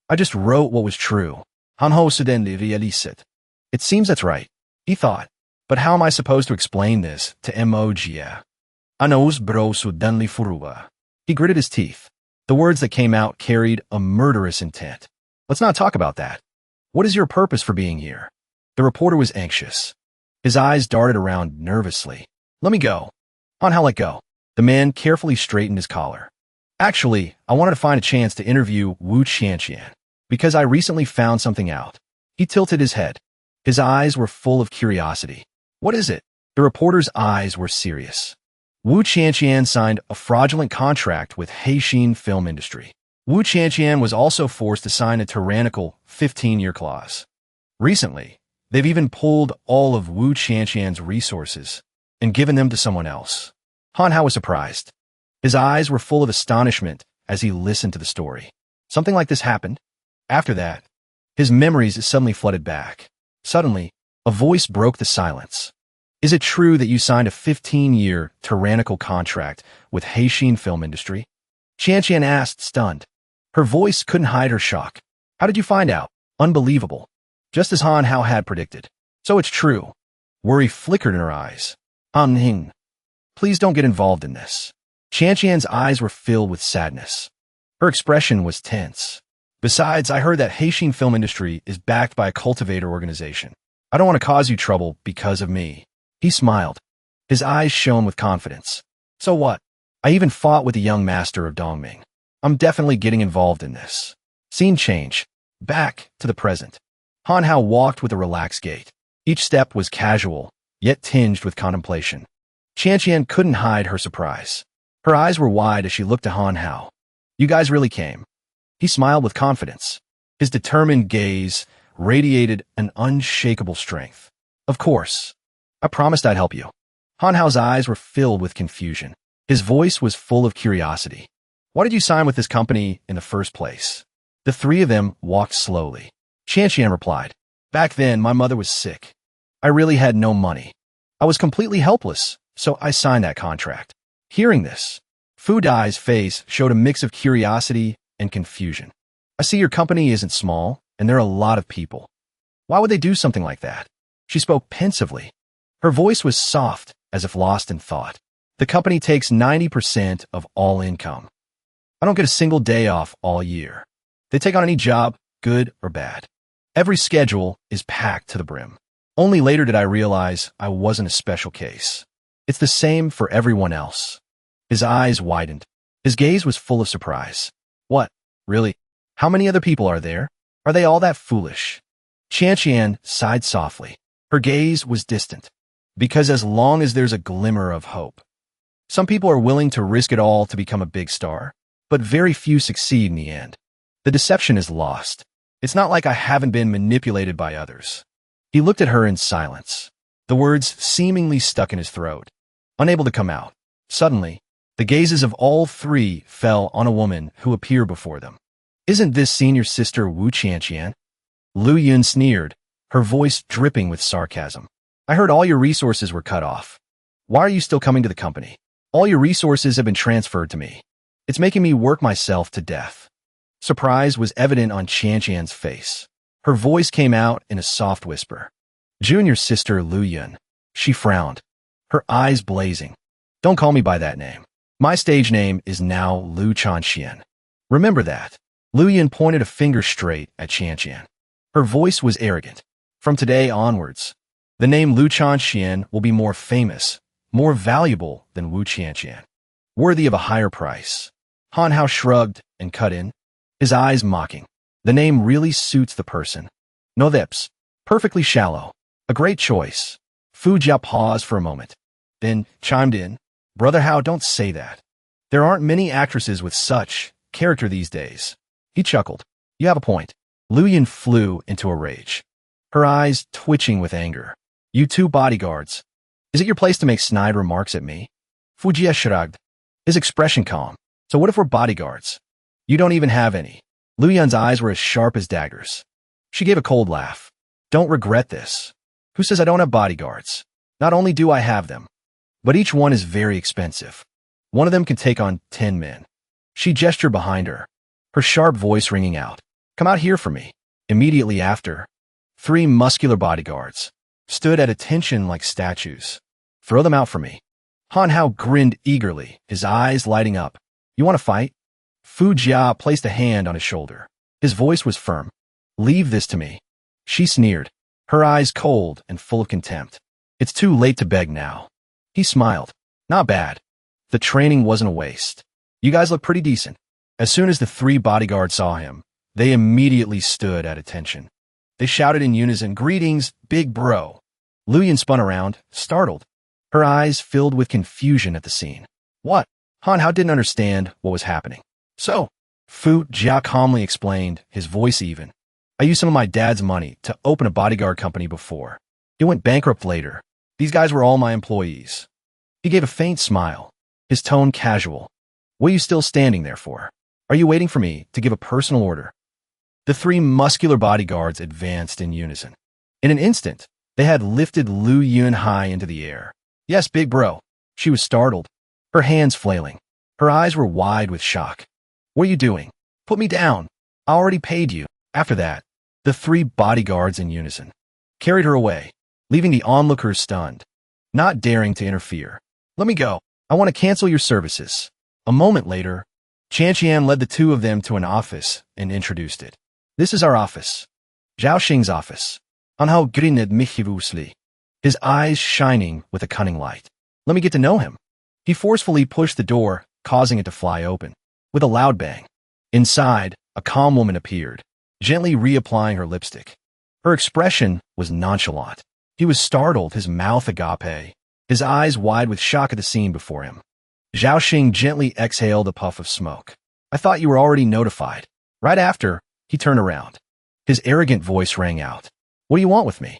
I just wrote what was true. Han Ho Suden Livialisit. It seems that's right, he thought. But how am I supposed to explain this to Mo Jia? Anos bro suddenly furuwa. He gritted his teeth. The words that came out carried a murderous intent. Let's not talk about that. What is your purpose for being here? The reporter was anxious. His eyes darted around nervously. Let me go. Hanhao let go. The man carefully straightened his collar. Actually, I wanted to find a chance to interview Wu Qianqian, because I recently found something out. He tilted his head. His eyes were full of curiosity. What is it? The reporter's eyes were serious. Wu Qianqian signed a fraudulent contract with Haixin Film Industry. Wu Qianqian was also forced to sign a tyrannical 15-year clause. Recently, they've even pulled all of Wu Qianqian's resources and given them to someone else. Hanhao was surprised. His eyes were full of astonishment as he listened to the story. Something like this happened. After that, his memories suddenly flooded back. Suddenly, a voice broke the silence. Is it true that you signed a 15-year tyrannical contract with Haixin Film Industry? Qianqian asked, stunned. Her voice couldn't hide her shock. How did you find out? Unbelievable. Just as Hanhao had predicted. So it's true. Worry flickered in her eyes. Hing. Please don't get involved in this. Qianqian's eyes were filled with sadness. Her expression was tense. Besides, I heard that Haixin Film Industry is backed by a cultivator organization. I don't want to cause you trouble because of me. He smiled. His eyes shone with confidence. So what? I even fought with the young master of Dongming. I'm definitely getting involved in this. Scene change. Back to the present. Hanhao walked with a relaxed gait. Each step was casual, yet tinged with contemplation. Qianqian couldn't hide her surprise. Her eyes were wide as she looked to Hanhao. You guys really came. He smiled with confidence. His determined gaze radiated an unshakable strength. Of course. I promised I'd help you. Hanhao's eyes were filled with confusion. His voice was full of curiosity. Why did you sign with this company in the first place? The three of them walked slowly. Qianqian replied, Back then, my mother was sick. I really had no money. I was completely helpless, so I signed that contract. Hearing this, Fu Dai's face showed a mix of curiosity and confusion. I see your company isn't small, and there are a lot of people. Why would they do something like that? She spoke pensively. Her voice was soft, as if lost in thought. The company takes 90% of all income. I don't get a single day off all year. They take on any job, good or bad. Every schedule is packed to the brim. Only later did I realize I wasn't a special case. It's the same for everyone else. His eyes widened. His gaze was full of surprise. What? Really? How many other people are there? Are they all that foolish? Qianqian sighed softly. Her gaze was distant. Because as long as there's a glimmer of hope. Some people are willing to risk it all to become a big star, but very few succeed in the end. The deception is lost. It's not like I haven't been manipulated by others. He looked at her in silence. The words seemingly stuck in his throat, unable to come out. Suddenly, the gazes of all three fell on a woman who appeared before them. Isn't this senior sister Wu Qianqian? Lu Yun sneered, her voice dripping with sarcasm. I heard all your resources were cut off. Why are you still coming to the company? All your resources have been transferred to me. It's making me work myself to death. Surprise was evident on Qianqian's face. Her voice came out in a soft whisper. Junior sister Lu Yun. She frowned, her eyes blazing. Don't call me by that name. My stage name is now Lu Chanxian. Remember that. Lu Yun pointed a finger straight at Qianqian. Her voice was arrogant. From today onwards, the name Lu Chanxian will be more famous, more valuable than Wu Qianqian, worthy of a higher price. Hanhao shrugged and cut in, his eyes mocking. The name really suits the person. No lips. Perfectly shallow. A great choice. Fu Jia paused for a moment, then chimed in. Brother Hao, don't say that. There aren't many actresses with such character these days. He chuckled. You have a point. Lu Yun flew into a rage, her eyes twitching with anger. You two bodyguards. Is it your place to make snide remarks at me? Fu Jia shrugged, his expression calm. So what if we're bodyguards? You don't even have any. Lu Yun's eyes were as sharp as daggers. She gave a cold laugh. Don't regret this. Who says I don't have bodyguards? Not only do I have them, but each one is very expensive. One of them can take on 10 men. She gestured behind her, her sharp voice ringing out. Come out here for me. Immediately after, 3 muscular bodyguards stood at attention like statues. Throw them out for me. Han Hao grinned eagerly, his eyes lighting up. You want to fight? Fu Jia placed a hand on his shoulder. His voice was firm. Leave this to me. She sneered, her eyes cold and full of contempt. It's too late to beg now. He smiled. Not bad. The training wasn't a waste. You guys look pretty decent. As soon as the 3 bodyguards saw him, they immediately stood at attention. They shouted in unison, "Greetings, big bro." Luyan spun around, startled. Her eyes filled with confusion at the scene. What? Han Hao didn't understand what was happening. So, Fu Jia calmly explained, his voice even. I used some of my dad's money to open a bodyguard company before. It went bankrupt later. These guys were all my employees. He gave a faint smile, his tone casual. What are you still standing there for? Are you waiting for me to give a personal order? The 3 muscular bodyguards advanced in unison. In an instant, they had lifted Lu Yun high into the air. Yes, big bro. She was startled, her hands flailing. Her eyes were wide with shock. What are you doing? Put me down. I already paid you. After that, the 3 bodyguards in unison carried her away, leaving the onlookers stunned, not daring to interfere. Let me go. I want to cancel your services. A moment later, Qian led the 2 of them to an office and introduced it. This is our office. Zhao Xing's office. Han Hao grinned mischievously, his eyes shining with a cunning light. Let me get to know him. He forcefully pushed the door, causing it to fly open. With a loud bang, inside, a calm woman appeared, gently reapplying her lipstick. Her expression was nonchalant. He was startled, his mouth agape, his eyes wide with shock at the scene before him. Zhao Xing gently exhaled a puff of smoke. I thought you were already notified. Right after, he turned around. His arrogant voice rang out. What do you want with me?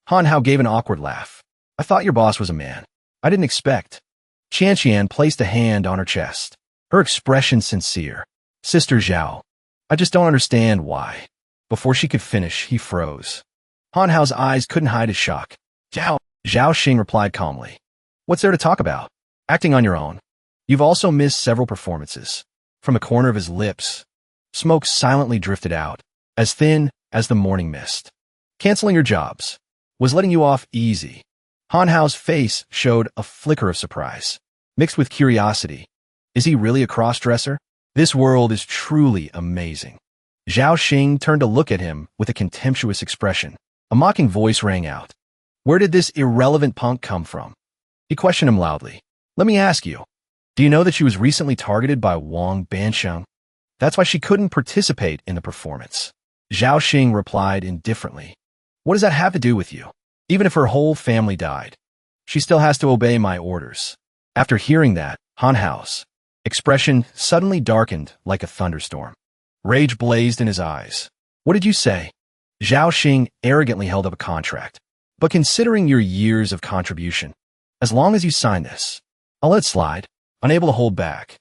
Han Hao gave an awkward laugh. I thought your boss was a man. I didn't expect. Qian placed a hand on her chest, her expression sincere. Sister Zhao, I just don't understand why. Before she could finish, he froze. Han Hao's eyes couldn't hide his shock. Zhao Xing replied calmly. What's there to talk about? Acting on your own. You've also missed several performances. From the corner of his lips, smoke silently drifted out, as thin as the morning mist. Canceling your jobs was letting you off easy. Han Hao's face showed a flicker of surprise, mixed with curiosity. Is he really a cross-dresser? This world is truly amazing. Zhao Xing turned to look at him with a contemptuous expression. A mocking voice rang out. Where did this irrelevant punk come from? He questioned him loudly. Let me ask you, do you know that she was recently targeted by Wang Bansheng? That's why she couldn't participate in the performance. Zhao Xing replied indifferently. What does that have to do with you? Even if her whole family died, she still has to obey my orders. After hearing that, Han Hao's expression suddenly darkened like a thunderstorm. Rage blazed in his eyes. What did you say? Zhao Xing arrogantly held up a contract. But considering your years of contribution, as long as you sign this, I'll let it slide. Unable to hold back,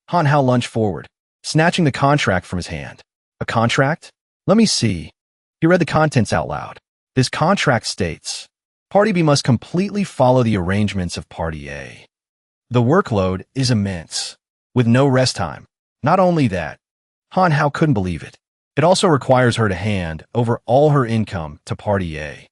Han Hao lunged forward, snatching the contract from his hand. A contract? Let me see. He read the contents out loud. This contract states, Party B must completely follow the arrangements of Party A. The workload is immense, with no rest time. Not only that, Han Hao couldn't believe it. It also requires her to hand over all her income to Party A,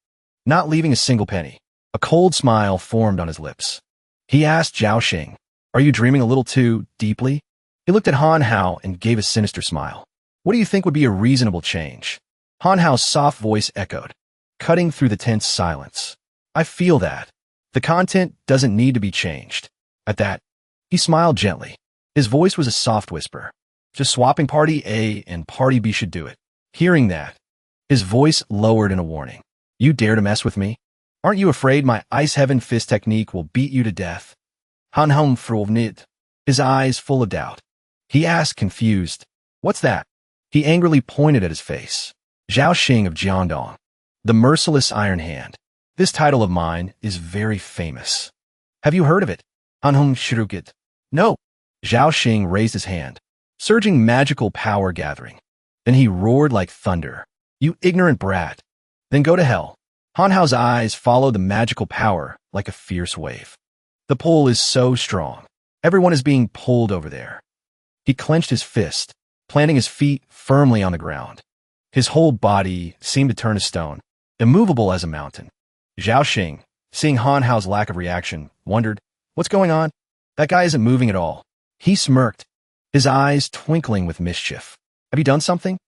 not leaving a single penny. A cold smile formed on his lips. He asked Zhao Xing, Are you dreaming a little too deeply? He looked at Han Hao and gave a sinister smile. What do you think would be a reasonable change? Han Hao's soft voice echoed, cutting through the tense silence. I feel that. The content doesn't need to be changed. At that, he smiled gently. His voice was a soft whisper. Just swapping Party A and Party B should do it. Hearing that, his voice lowered in a warning. You dare to mess with me? Aren't you afraid my Ice Heaven Fist technique will beat you to death? Han Hao frowned, his eyes full of doubt. He asked, confused, What's that? He angrily pointed at his face. Zhao Xing of Jiandong, the merciless Iron Hand. This title of mine is very famous. Have you heard of it? Han Hao shrugged. No. Zhao Xing raised his hand, surging magical power gathering. Then he roared like thunder. You ignorant brat. Then go to hell. Han Hao's eyes followed the magical power like a fierce wave. The pull is so strong. Everyone is being pulled over there. He clenched his fist, planting his feet firmly on the ground. His whole body seemed to turn to stone, immovable as a mountain. Zhao Xing, seeing Han Hao's lack of reaction, wondered, What's going on? That guy isn't moving at all. He smirked, his eyes twinkling with mischief. Have you done something?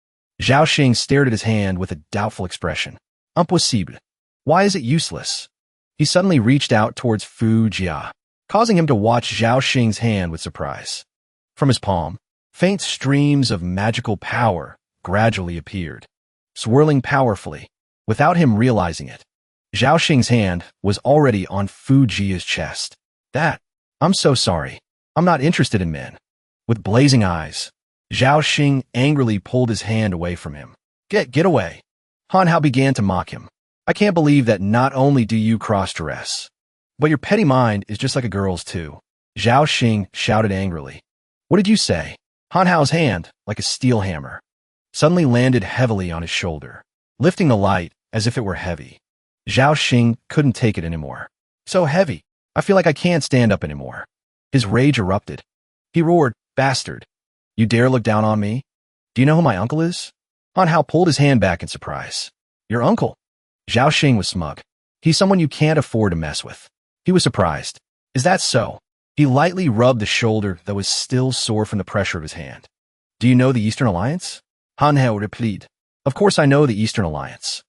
Zhao Xing stared at his hand with a doubtful expression. Impossible. Why is it useless? He suddenly reached out towards Fu Jia, causing him to watch Zhao Xing's hand with surprise. From his palm, faint streams of magical power gradually appeared, swirling powerfully, without him realizing it. Zhao Xing's hand was already on Fu Jia's chest. I'm so sorry. I'm not interested in men. With blazing eyes, Zhao Xing angrily pulled his hand away from him. Get away. Han Hao began to mock him. I can't believe that not only do you cross-dress, but your petty mind is just like a girl's too. Zhao Xing shouted angrily. What did you say? Han Hao's hand, like a steel hammer, suddenly landed heavily on his shoulder, lifting the light as if it were heavy. Zhao Xing couldn't take it anymore. So heavy. I feel like I can't stand up anymore. His rage erupted. He roared, Bastard. You dare look down on me? Do you know who my uncle is? Han Hao pulled his hand back in surprise. Your uncle? Zhao Xing was smug. He's someone you can't afford to mess with. He was surprised. Is that so? He lightly rubbed the shoulder that was still sore from the pressure of his hand. Do you know the Eastern Alliance? Han Hao replied. Of course I know the Eastern Alliance.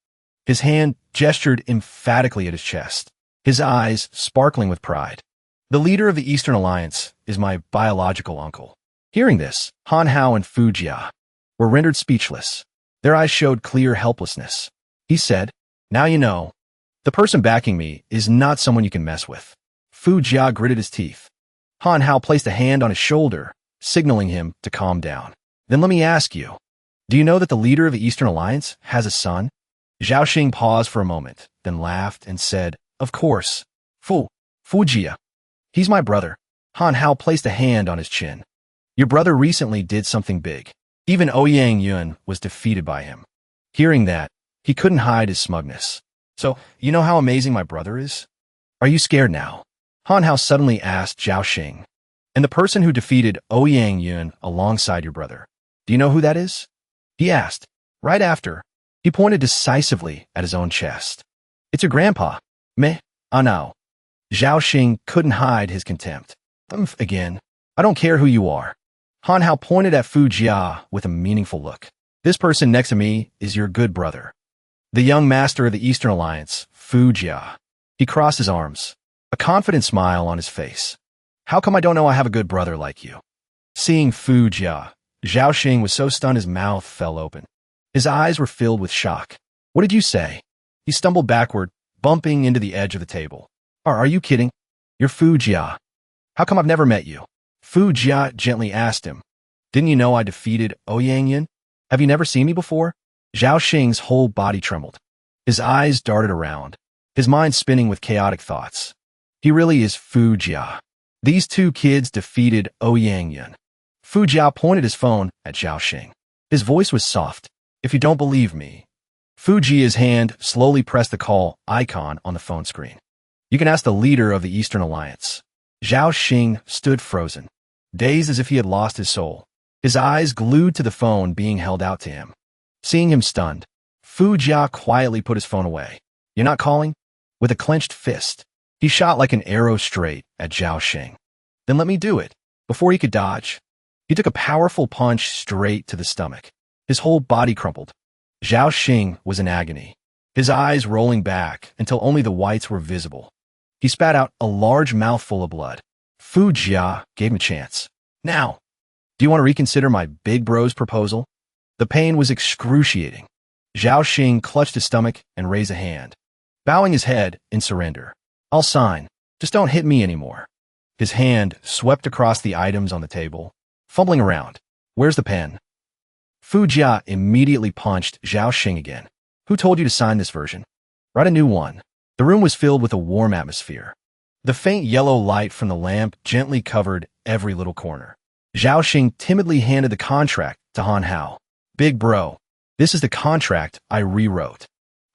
His hand gestured emphatically at his chest, his eyes sparkling with pride. The leader of the Eastern Alliance is my biological uncle. Hearing this, Han Hao and Fu Jia were rendered speechless. Their eyes showed clear helplessness. He said, Now you know. The person backing me is not someone you can mess with. Fu Jia gritted his teeth. Han Hao placed a hand on his shoulder, signaling him to calm down. Then let me ask you, do you know that the leader of the Eastern Alliance has a son? Zhao Xing paused for a moment, then laughed and said, Of course. Fu Jia. He's my brother. Han Hao placed a hand on his chin. Your brother recently did something big. Even Ouyang Yun was defeated by him. Hearing that, he couldn't hide his smugness. So, you know how amazing my brother is? Are you scared now? Han Hao suddenly asked Zhao Xing. And the person who defeated Ouyang Yun alongside your brother, do you know who that is? He asked. Right after, he pointed decisively at his own chest. It's your grandpa. Meh, I know. Zhao Xing couldn't hide his contempt. Again, I don't care who you are. Han Hao pointed at Fu Jia with a meaningful look. This person next to me is your good brother, the young master of the Eastern Alliance, Fu Jia. He crossed his arms, a confident smile on his face. How come I don't know I have a good brother like you? Seeing Fu Jia, Zhao Xing was so stunned his mouth fell open. His eyes were filled with shock. What did you say? He stumbled backward, bumping into the edge of the table. Are you kidding? You're Fu Jia. How come I've never met you? Fu Jia gently asked him. Didn't you know I defeated Ouyang Yun? Have you never seen me before? Zhao Xing's whole body trembled. His eyes darted around, his mind spinning with chaotic thoughts. He really is Fu Jia. These two kids defeated Ouyang Yun. Fu Jia pointed his phone at Zhao Xing. His voice was soft. If you don't believe me. Fu Jia's hand slowly pressed the call icon on the phone screen. You can ask the leader of the Eastern Alliance. Zhao Xing stood frozen, dazed as if he had lost his soul, his eyes glued to the phone being held out to him. Seeing him stunned, Fu Jia quietly put his phone away. You're not calling? With a clenched fist, he shot like an arrow straight at Zhao Xing. Then let me do it. Before he could dodge, he took a powerful punch straight to the stomach. His whole body crumpled. Zhao Xing was in agony, his eyes rolling back until only the whites were visible. He spat out a large mouthful of blood. Fu Jia gave him a chance. Now, do you want to reconsider my big bro's proposal? The pain was excruciating. Zhao Xing clutched his stomach and raised a hand, bowing his head in surrender. I'll sign. Just don't hit me anymore. His hand swept across the items on the table, fumbling around. Where's the pen? Fu Jia immediately punched Zhao Xing again. Who told you to sign this version? Write a new one. The room was filled with a warm atmosphere. The faint yellow light from the lamp gently covered every little corner. Zhao Xing timidly handed the contract to Han Hao. Big bro, this is the contract I rewrote.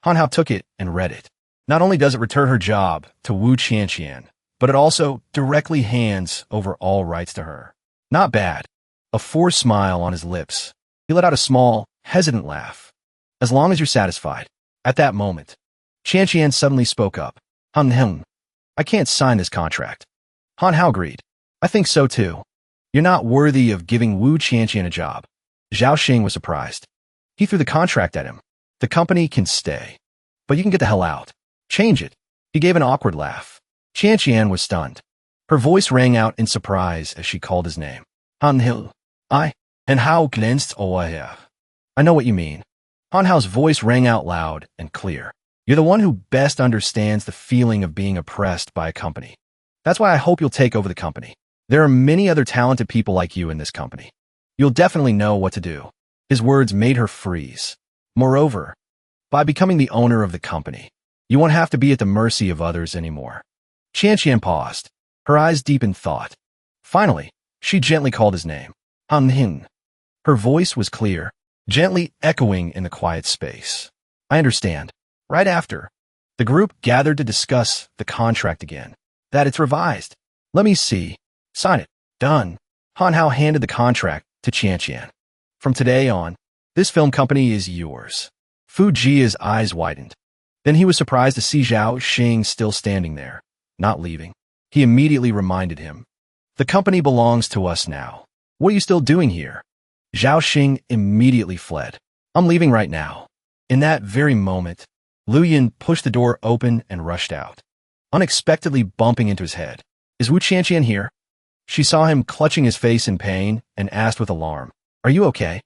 Han Hao took it and read it. Not only does it return her job to Wu Qianqian, but it also directly hands over all rights to her. Not bad. A forced smile on his lips. He let out a small, hesitant laugh. As long as you're satisfied. At that moment, Qianqian suddenly spoke up. I can't sign this contract. Han Hao agreed. I think so too. You're not worthy of giving Wu Qianqian a job. Zhao Xing was surprised. He threw the contract at him. The company can stay, but you can get the hell out. Change it. He gave an awkward laugh. Qianqian was stunned. Her voice rang out in surprise as she called his name. Han Hao. And how glanced over here. I know what you mean. Han Hao's voice rang out loud and clear. You're the one who best understands the feeling of being oppressed by a company. That's why I hope you'll take over the company. There are many other talented people like you in this company. You'll definitely know what to do. His words made her freeze. Moreover, by becoming the owner of the company, you won't have to be at the mercy of others anymore. Qianqian paused, her eyes deep in thought. Finally, she gently called his name. Han Hin. Her voice was clear, gently echoing in the quiet space. I understand. Right after, the group gathered to discuss the contract again. That it's revised. Let me see. Sign it. Done. Han Hao handed the contract to Qianqian. From today on, this film company is yours. Fu Jia's eyes widened. Then he was surprised to see Zhao Xing still standing there, not leaving. He immediately reminded him. The company belongs to us now. What are you still doing here? Zhao Xing immediately fled. I'm leaving right now. In that very moment, Lu Yin pushed the door open and rushed out, unexpectedly bumping into his head. Is Wu Qianqian here? She saw him clutching his face in pain and asked with alarm, Are you okay?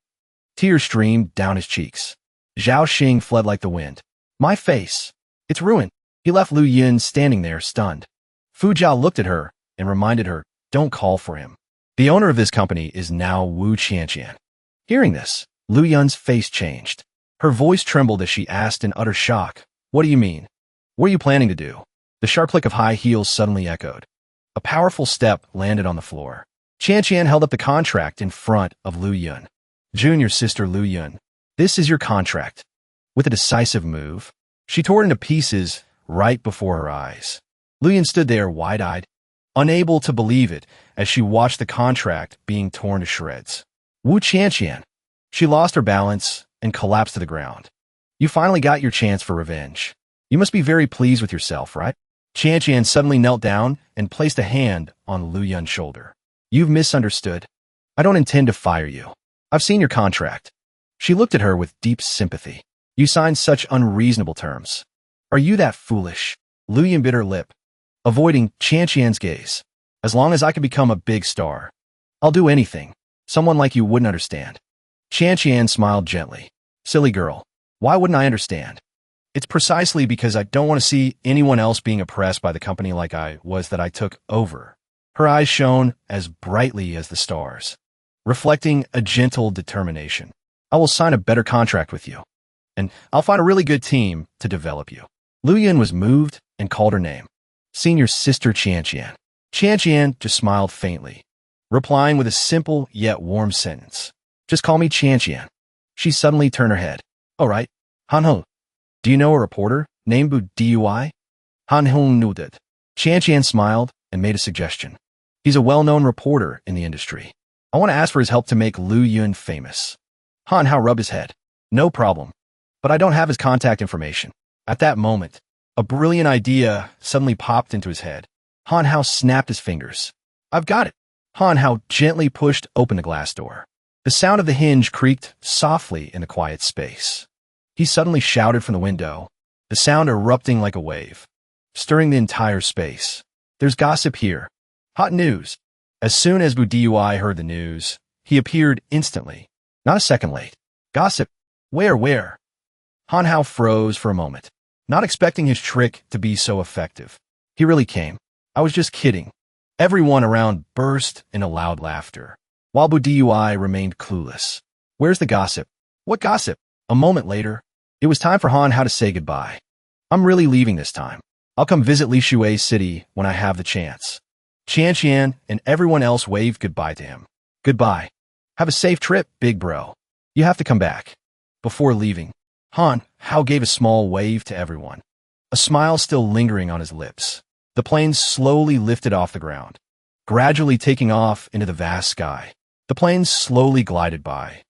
Tears streamed down his cheeks. Zhao Xing fled like the wind. My face. It's ruined. He left Lu Yin standing there, stunned. Fu Jia looked at her and reminded her, Don't call for him. The owner of this company is now Wu Qianqian. Hearing this, Lu Yun's face changed. Her voice trembled as she asked in utter shock, What do you mean? What are you planning to do? The sharp click of high heels suddenly echoed. A powerful step landed on the floor. Qianqian held up the contract in front of Lu Yun. Junior sister Lu Yun, this is your contract. With a decisive move, she tore it into pieces right before her eyes. Lu Yun stood there wide-eyed, unable to believe it as she watched the contract being torn to shreds. Wu Qianqian. She lost her balance and collapsed to the ground. You finally got your chance for revenge. You must be very pleased with yourself, right? Qianqian suddenly knelt down and placed a hand on Lu Yun's shoulder. You've misunderstood. I don't intend to fire you. I've seen your contract. She looked at her with deep sympathy. You signed such unreasonable terms. Are you that foolish? Lu Yun bit her lip, avoiding Qianqian's gaze. As long as I can become a big star, I'll do anything. Someone like you wouldn't understand. Qianqian smiled gently. Silly girl. Why wouldn't I understand? It's precisely because I don't want to see anyone else being oppressed by the company like I was that I took over. Her eyes shone as brightly as the stars, reflecting a gentle determination. I will sign a better contract with you, and I'll find a really good team to develop you. Lu Yun was moved and called her name. Senior sister Qianqian. Qianqian just smiled faintly, replying with a simple yet warm sentence. Just call me Qianqian. She suddenly turned her head. All right, Han Hong. Do you know a reporter named Bu Dui? Han Hong nodded. Qianqian smiled and made a suggestion. He's a well-known reporter in the industry. I want to ask for his help to make Lu Yun famous. Han Hao rubbed his head. No problem, but I don't have his contact information. At that moment, a brilliant idea suddenly popped into his head. Han Hao snapped his fingers. I've got it. Han Hao gently pushed open the glass door. The sound of the hinge creaked softly in the quiet space. He suddenly shouted from the window, the sound erupting like a wave, stirring the entire space. There's gossip here. Hot news. As soon as Bu Dui heard the news, he appeared instantly, not a second late. Gossip? Where? Han Hao froze for a moment, not expecting his trick to be so effective. He really came. I was just kidding. Everyone around burst into loud laughter, while Bu Dui remained clueless. Where's the gossip? What gossip? A moment later, it was time for Han Hao to say goodbye. I'm really leaving this time. I'll come visit Li Shui's city when I have the chance. Qianqian and everyone else waved goodbye to him. Goodbye. Have a safe trip, big bro. You have to come back. Before leaving, Han Hao gave a small wave to everyone, a smile still lingering on his lips. The plane slowly lifted off the ground, gradually taking off into the vast sky. The plane slowly glided by,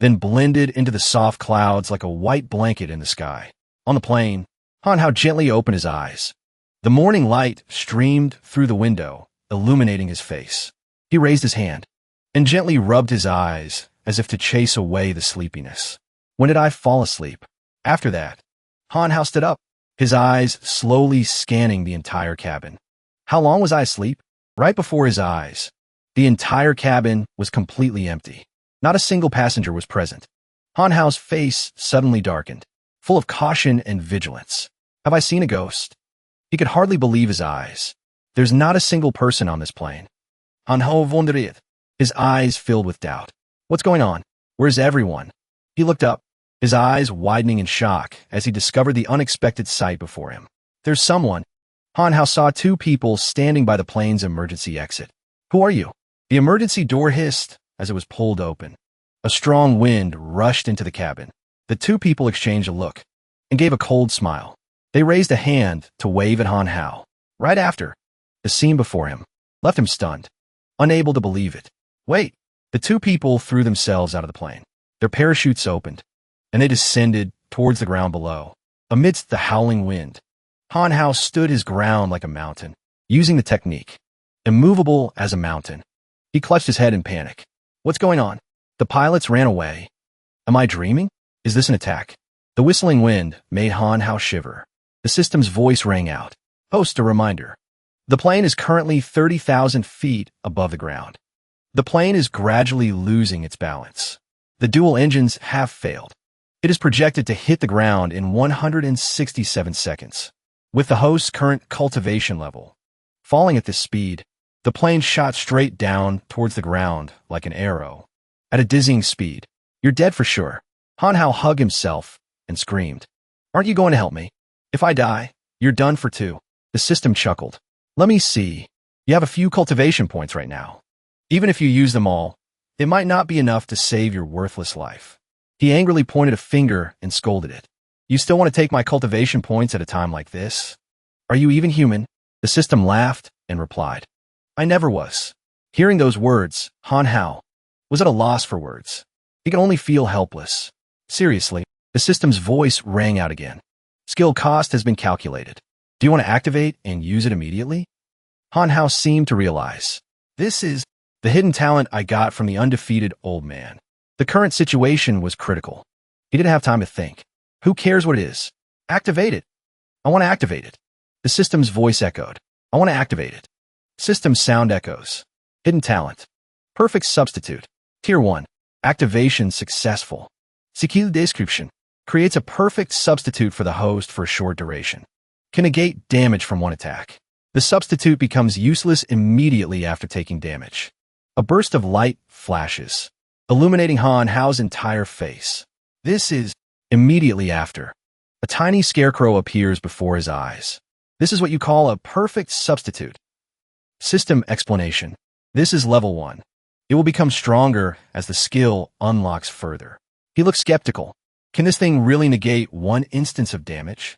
then blended into the soft clouds like a white blanket in the sky. On the plane, Han Hao gently opened his eyes. The morning light streamed through the window, illuminating his face. He raised his hand and gently rubbed his eyes as if to chase away the sleepiness. When did I fall asleep? After that, Han Hao stood up, his eyes slowly scanning the entire cabin. How long was I asleep? Right before his eyes, the entire cabin was completely empty. Not a single passenger was present. Han Hao's face suddenly darkened, full of caution and vigilance. Have I seen a ghost? He could hardly believe his eyes. There's not a single person on this plane. Han Hao wondered, his eyes filled with doubt. What's going on? Where's everyone? He looked up, his eyes widening in shock as he discovered the unexpected sight before him. There's someone. Han Hao saw two people standing by the plane's emergency exit. Who are you? The emergency door hissed as it was pulled open. A strong wind rushed into the cabin. The two people exchanged a look and gave a cold smile. They raised a hand to wave at Han Hao. Right after, the scene before him left him stunned, unable to believe it. Wait, the two people threw themselves out of the plane. Their parachutes opened, and they descended towards the ground below. Amidst the howling wind, Han Hao stood his ground like a mountain, using the technique, immovable as a mountain. He clutched his head in panic. What's going on? The pilots ran away. Am I dreaming? Is this an attack? The whistling wind made Han Hao shiver. The system's voice rang out. Post a reminder. The plane is currently 30,000 feet above the ground. The plane is gradually losing its balance. The dual engines have failed. It is projected to hit the ground in 167 seconds. With the host's current cultivation level falling at this speed, the plane shot straight down towards the ground like an arrow. At a dizzying speed. You're dead for sure. Han Hao hugged himself and screamed. Aren't you going to help me? If I die, you're done for too. The system chuckled. Let me see. You have a few cultivation points right now. Even if you use them all, it might not be enough to save your worthless life. He angrily pointed a finger and scolded it. You still want to take my cultivation points at a time like this? Are you even human? The system laughed and replied. I never was. Hearing those words, Han Hao was at a loss for words. He could only feel helpless. Seriously, the system's voice rang out again. Skill cost has been calculated. Do you want to activate and use it immediately? Han Hao seemed to realize. This is the hidden talent I got from the undefeated old man. The current situation was critical. He didn't have time to think. Who cares what it is? Activate it. I want to activate it. The system's voice echoed. I want to activate it. System sound echoes. Hidden talent. Perfect substitute. Tier 1. Activation successful. Skill description. Creates a perfect substitute for the host for a short duration. Can negate damage from one attack. The substitute becomes useless immediately after taking damage. A burst of light flashes, illuminating Han Hao's entire face. This is immediately after. A tiny scarecrow appears before his eyes. This is what you call a perfect substitute. System explanation. This is level 1. It will become stronger as the skill unlocks further. He looks skeptical. Can this thing really negate one instance of damage?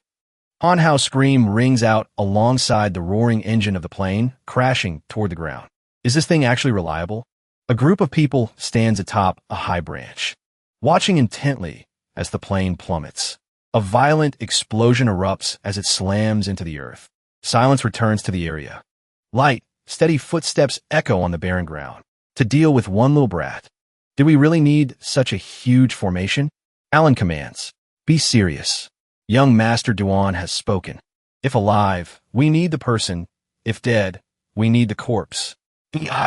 Han Hao's scream rings out alongside the roaring engine of the plane, crashing toward the ground. Is this thing actually reliable? A group of people stands atop a high branch, watching intently as the plane plummets. A violent explosion erupts as it slams into the earth. Silence returns to the area. Light, steady footsteps echo on the barren ground. To deal with one little brat. Did we really need such a huge formation? Alan commands. Be serious. Young Master Duan has spoken. If alive, we need the person. If dead, we need the corpse.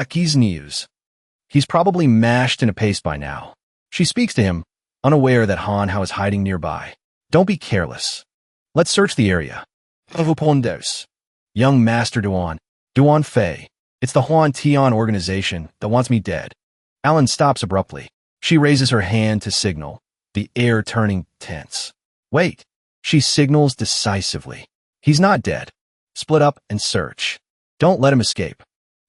He's news. He's probably mashed in a paste by now. She speaks to him, unaware that Han Hao is hiding nearby. Don't be careless. Let's search the area. Young Master Duan. Duan Fei. It's the Huan Tian organization that wants me dead. Alan stops abruptly. She raises her hand to signal, the air turning tense. Wait. She signals decisively. He's not dead. Split up and search. Don't let him escape.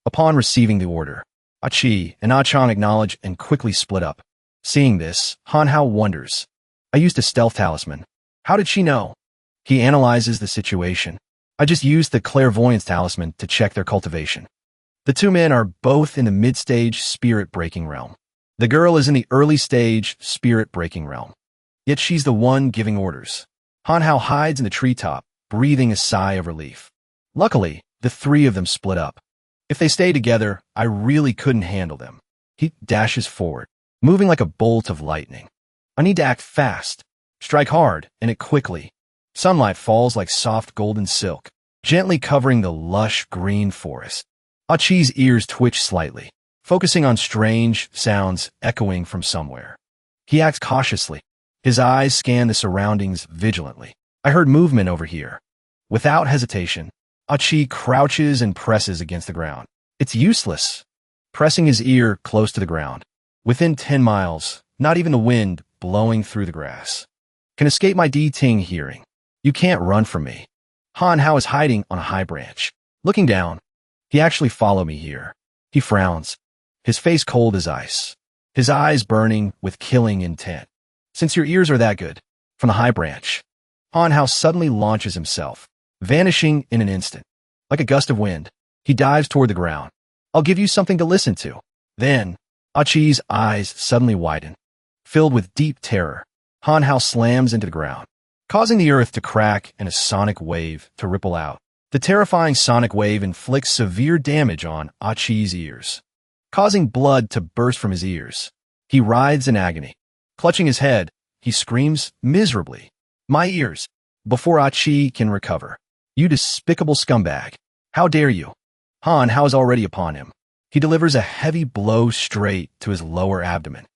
Upon receiving the order, Achi and Ah-chan acknowledge and quickly split up. Seeing this, Han Hao wonders. I used a stealth talisman. How did she know? He analyzes the situation. I just used the clairvoyance talisman to check their cultivation. The two men are both in the mid-stage spirit-breaking realm. The girl is in the early-stage spirit-breaking realm. Yet she's the one giving orders. Han Hao hides in the treetop, breathing a sigh of relief. Luckily, the three of them split up. If they stay together, I really couldn't handle them. He dashes forward, moving like a bolt of lightning. I need to act fast, strike hard, and it quickly. Sunlight falls like soft golden silk, gently covering the lush green forest. Achi's ears twitch slightly, focusing on strange sounds echoing from somewhere. He acts cautiously. His eyes scan the surroundings vigilantly. I heard movement over here. Without hesitation, Achi crouches and presses against the ground. It's useless. Pressing his ear close to the ground. Within 10 miles, not even the wind blowing through the grass can escape my ting hearing. You can't run from me. Han Hao is hiding on a high branch. Looking down, he actually followed me here. He frowns, his face cold as ice, his eyes burning with killing intent. Since your ears are that good, from the high branch, Han Hao suddenly launches himself, vanishing in an instant. Like a gust of wind, he dives toward the ground. I'll give you something to listen to. Then, Achi's eyes suddenly widen. Filled with deep terror, Han Hao slams into the ground, causing the earth to crack and a sonic wave to ripple out. The terrifying sonic wave inflicts severe damage on Achi's ears, causing blood to burst from his ears. He writhes in agony. Clutching his head, he screams miserably, "My ears!" before Achi can recover. "You despicable scumbag! How dare you!" Han Hao is already upon him. He delivers a heavy blow straight to his lower abdomen,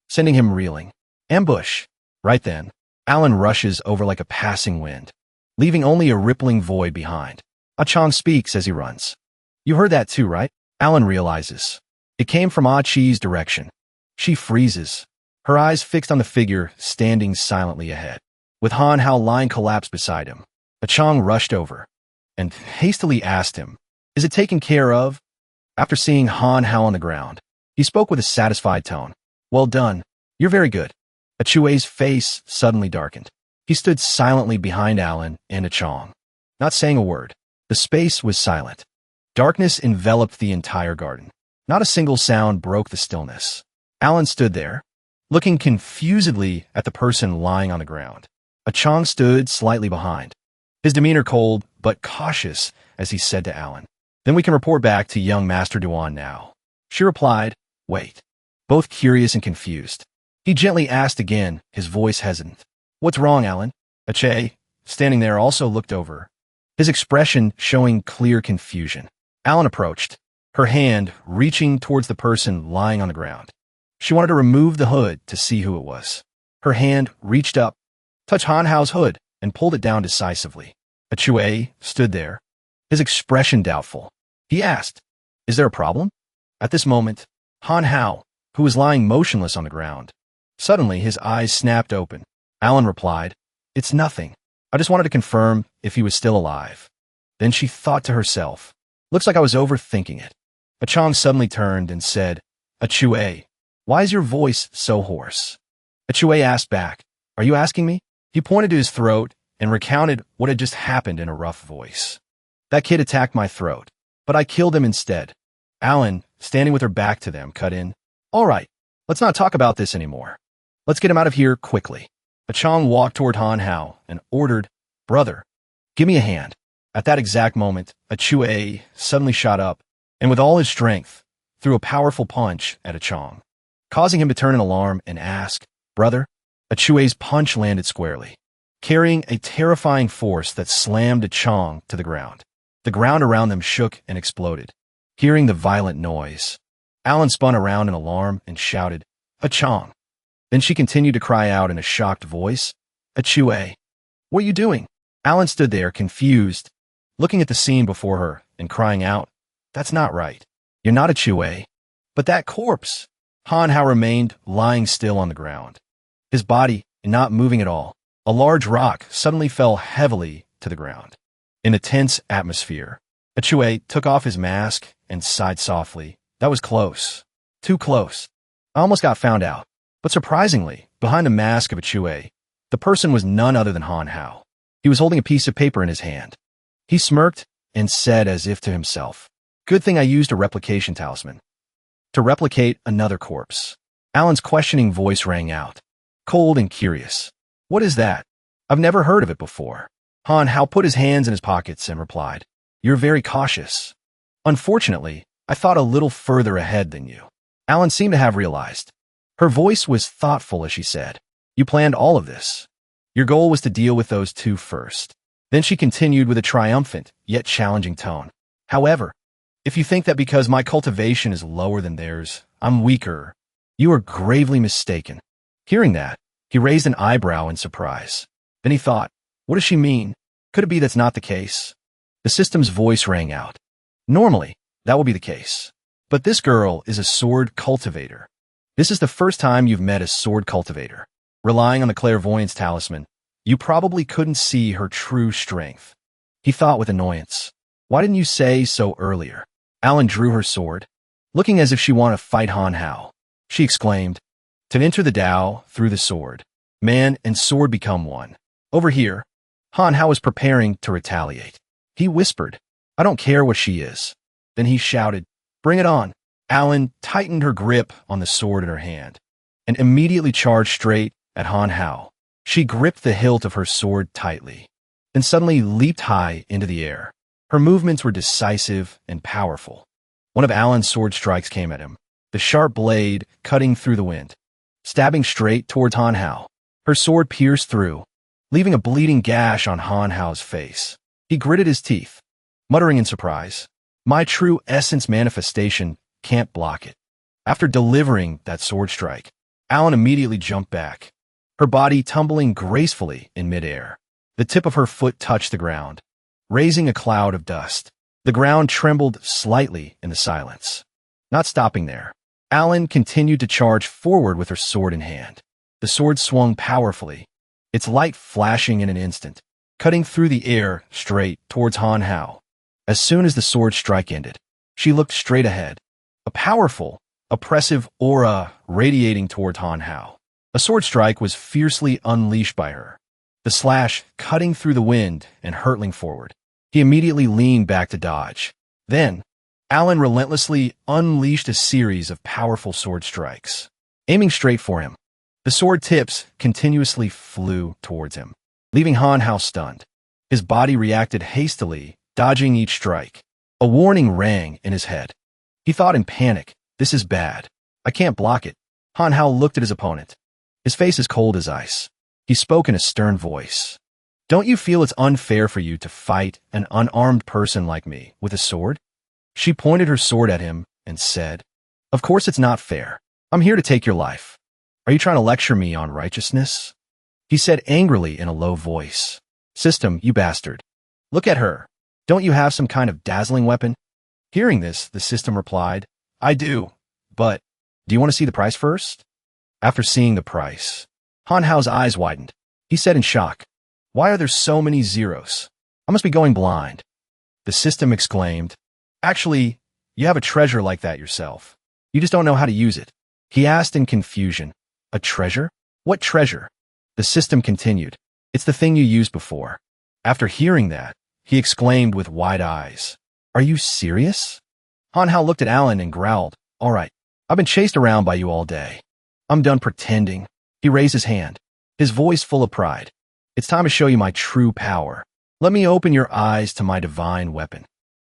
sending him reeling. Ambush! Right then, Alan rushes over like a passing wind, leaving only a rippling void behind. Chang speaks as he runs. You heard that too, right? Alan realizes. It came from Achi's direction. She freezes, her eyes fixed on the figure standing silently ahead. With Han Hao lying collapsed beside him, Chang rushed over and hastily asked him, "Is it taken care of?" After seeing Han Hao on the ground, he spoke with a satisfied tone. "Well done. You're very good." Achue's face suddenly darkened. He stood silently behind Alan and Chang, not saying a word. The space was silent. Darkness enveloped the entire garden. Not a single sound broke the stillness. Alan stood there, looking confusedly at the person lying on the ground. Chang stood slightly behind, his demeanor cold but cautious as he said to Alan, "Then we can report back to young Master Duan now." She replied, "Wait." Both curious and confused. He gently asked again, his voice hesitant. "What's wrong, Alan?" Ache, standing there, also looked over, his expression showing clear confusion. Alan approached, her hand reaching towards the person lying on the ground. She wanted to remove the hood to see who it was. Her hand reached up, touched Han Hao's hood, and pulled it down decisively. Achue stood there, his expression doubtful. He asked, "Is there a problem?" At this moment, Han Hao, who was lying motionless on the ground, suddenly his eyes snapped open. Alan replied, "It's nothing. I just wanted to confirm if he was still alive." Then she thought to herself, "Looks like I was overthinking it." Chang suddenly turned and said, "Achue, why is your voice so hoarse?" Achue asked back, "Are you asking me?" He pointed to his throat and recounted what had just happened in a rough voice. "That kid attacked my throat, but I killed him instead." Alan, standing with her back to them, cut in, "All right, let's not talk about this anymore. Let's get him out of here quickly." Chang walked toward Han Hao and ordered, "Brother, give me a hand." At that exact moment, Achue suddenly shot up, and with all his strength, threw a powerful punch at Chang, causing him to turn in alarm and ask, "Brother?" Achue's punch landed squarely, carrying a terrifying force that slammed Chang to the ground. The ground around them shook and exploded. Hearing the violent noise, Alan spun around in alarm and shouted, "Chang!" Then she continued to cry out in a shocked voice, "Achue, what are you doing?" Alan stood there, confused, looking at the scene before her and crying out, "That's not right. You're not Achue." But that corpse! Han Hao remained lying still on the ground, his body not moving at all. A large rock suddenly fell heavily to the ground. In the tense atmosphere, Achue took off his mask and sighed softly. "That was close. Too close. I almost got found out." But surprisingly, behind the mask of Achue, the person was none other than Han Hao. He was holding a piece of paper in his hand. He smirked and said as if to himself, "Good thing I used a replication talisman to replicate another corpse." Alan's questioning voice rang out, cold and curious. "What is that? I've never heard of it before." Han Hao put his hands in his pockets and replied, "You're very cautious." Unfortunately, I thought a little further ahead than you. Alan seemed to have realized. Her voice was thoughtful as she said, you planned all of this. Your goal was to deal with those two first. Then she continued with a triumphant, yet challenging tone. However, if you think that because my cultivation is lower than theirs, I'm weaker, you are gravely mistaken. Hearing that, he raised an eyebrow in surprise. Then he thought, what does she mean? Could it be that's not the case? The system's voice rang out. Normally, that will be the case. But this girl is a sword cultivator. This is the first time you've met a sword cultivator. Relying on the clairvoyance talisman, you probably couldn't see her true strength. He thought with annoyance. Why didn't you say so earlier? Alan drew her sword, looking as if she wanted to fight Han Hao. She exclaimed, to enter the Tao through the sword. Man and sword become one. Over here, Han Hao was preparing to retaliate. He whispered, I don't care what she is. Then he shouted, bring it on. Alan tightened her grip on the sword in her hand and immediately charged straight at Han Hao. She gripped the hilt of her sword tightly, then suddenly leaped high into the air. Her movements were decisive and powerful. One of Alan's sword strikes came at him, the sharp blade cutting through the wind, stabbing straight towards Han Hao. Her sword pierced through, leaving a bleeding gash on Han Hao's face. He gritted his teeth, muttering in surprise, my true essence manifestation can't block it. After delivering that sword strike, Alan immediately jumped back, her body tumbling gracefully in midair. The tip of her foot touched the ground, raising a cloud of dust. The ground trembled slightly in the silence. Not stopping there, Alan continued to charge forward with her sword in hand. The sword swung powerfully, its light flashing in an instant, cutting through the air straight towards Han Hao. As soon as the sword strike ended, she looked straight ahead, a powerful, oppressive aura radiating towards Han Hao. A sword strike was fiercely unleashed by her, the slash cutting through the wind and hurtling forward. He immediately leaned back to dodge. Then, Alan relentlessly unleashed a series of powerful sword strikes, aiming straight for him. The sword tips continuously flew towards him, leaving Han Hao stunned. His body reacted hastily, dodging each strike. A warning rang in his head. He thought in panic, this is bad. I can't block it. Han Hao looked at his opponent. His face is cold as ice. He spoke in a stern voice. Don't you feel it's unfair for you to fight an unarmed person like me with a sword? She pointed her sword at him and said, of course it's not fair. I'm here to take your life. Are you trying to lecture me on righteousness? He said angrily in a low voice. System, you bastard. Look at her. Don't you have some kind of dazzling weapon? Hearing this, the system replied, I do, but do you want to see the price first? After seeing the price, Han Hao's eyes widened. He said in shock, why are there so many zeros? I must be going blind. The system exclaimed, actually, you have a treasure like that yourself. You just don't know how to use it. He asked in confusion, a treasure? What treasure? The system continued, it's the thing you used before. After hearing that, he exclaimed with wide eyes, are you serious? Han Hao looked at Alan and growled, all right, I've been chased around by you all day. I'm done pretending. He raised his hand, his voice full of pride. It's time to show you my true power. Let me open your eyes to my divine weapon.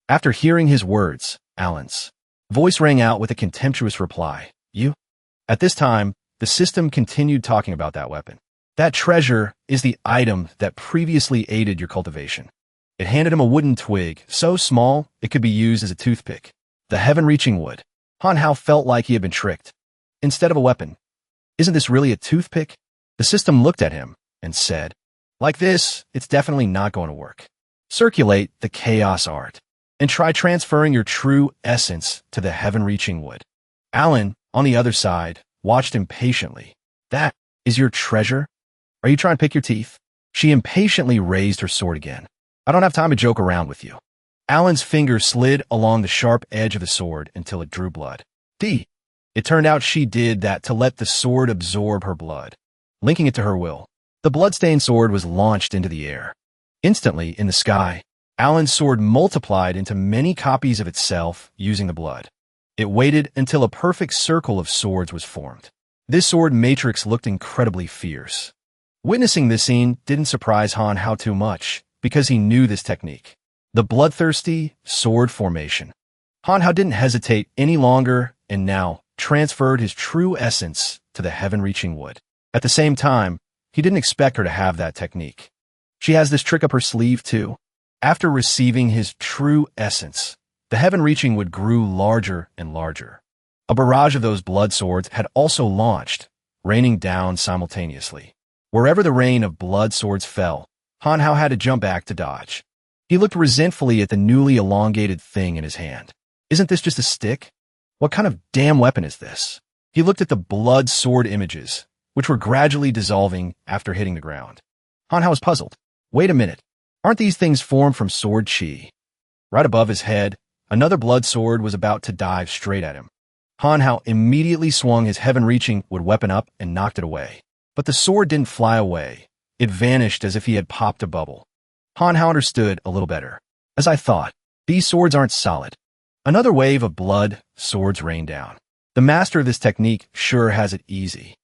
After hearing his words, Alan's voice rang out with a contemptuous reply. You? At this time, the system continued talking about that weapon. That treasure is the item that previously aided your cultivation. It handed him a wooden twig, so small it could be used as a toothpick. The heaven-reaching wood. Han Hao felt like he had been tricked. Instead of a weapon. Isn't this really a toothpick? The system looked at him and said, like this, it's definitely not going to work. Circulate the chaos art and try transferring your true essence to the heaven-reaching wood. Alan, on the other side, watched impatiently. That is your treasure? Are you trying to pick your teeth? She impatiently raised her sword again. I don't have time to joke around with you. Alan's finger slid along the sharp edge of the sword until it drew blood. It turned out she did that to let the sword absorb her blood, linking it to her will. The bloodstained sword was launched into the air. Instantly, in the sky, Alan's sword multiplied into many copies of itself using the blood. It waited until a perfect circle of swords was formed. This sword matrix looked incredibly fierce. Witnessing this scene didn't surprise Han Hao too much, because he knew this technique. The bloodthirsty sword formation. Han Hao didn't hesitate any longer and now transferred his true essence to the heaven-reaching wood. At the same time, he didn't expect her to have that technique. She has this trick up her sleeve, too. After receiving his true essence, the heaven-reaching wood grew larger and larger. A barrage of those blood swords had also launched, raining down simultaneously. Wherever the rain of blood swords fell, Han Hao had to jump back to dodge. He looked resentfully at the newly elongated thing in his hand. Isn't this just a stick? What kind of damn weapon is this? He looked at the blood sword images, which were gradually dissolving after hitting the ground. Han Hao was puzzled. Wait a minute. Aren't these things formed from sword chi? Right above his head, another blood sword was about to dive straight at him. Han Hao immediately swung his heaven-reaching wood weapon up and knocked it away. But the sword didn't fly away. It vanished as if he had popped a bubble. Han Hao understood a little better. As I thought, these swords aren't solid. Another wave of blood swords rained down. The master of this technique sure has it easy.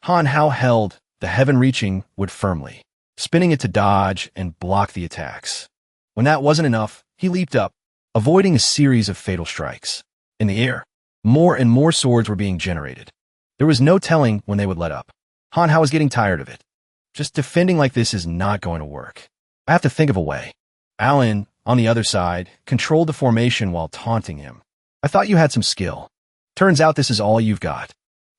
Han Hao held the heaven-reaching wood firmly, spinning it to dodge and block the attacks. When that wasn't enough, he leaped up, avoiding a series of fatal strikes. In the air, more and more swords were being generated. There was no telling when they would let up. Han Hao was getting tired of it. Just defending like this is not going to work. I have to think of a way. Alan, on the other side, controlled the formation while taunting him. I thought you had some skill. Turns out this is all you've got.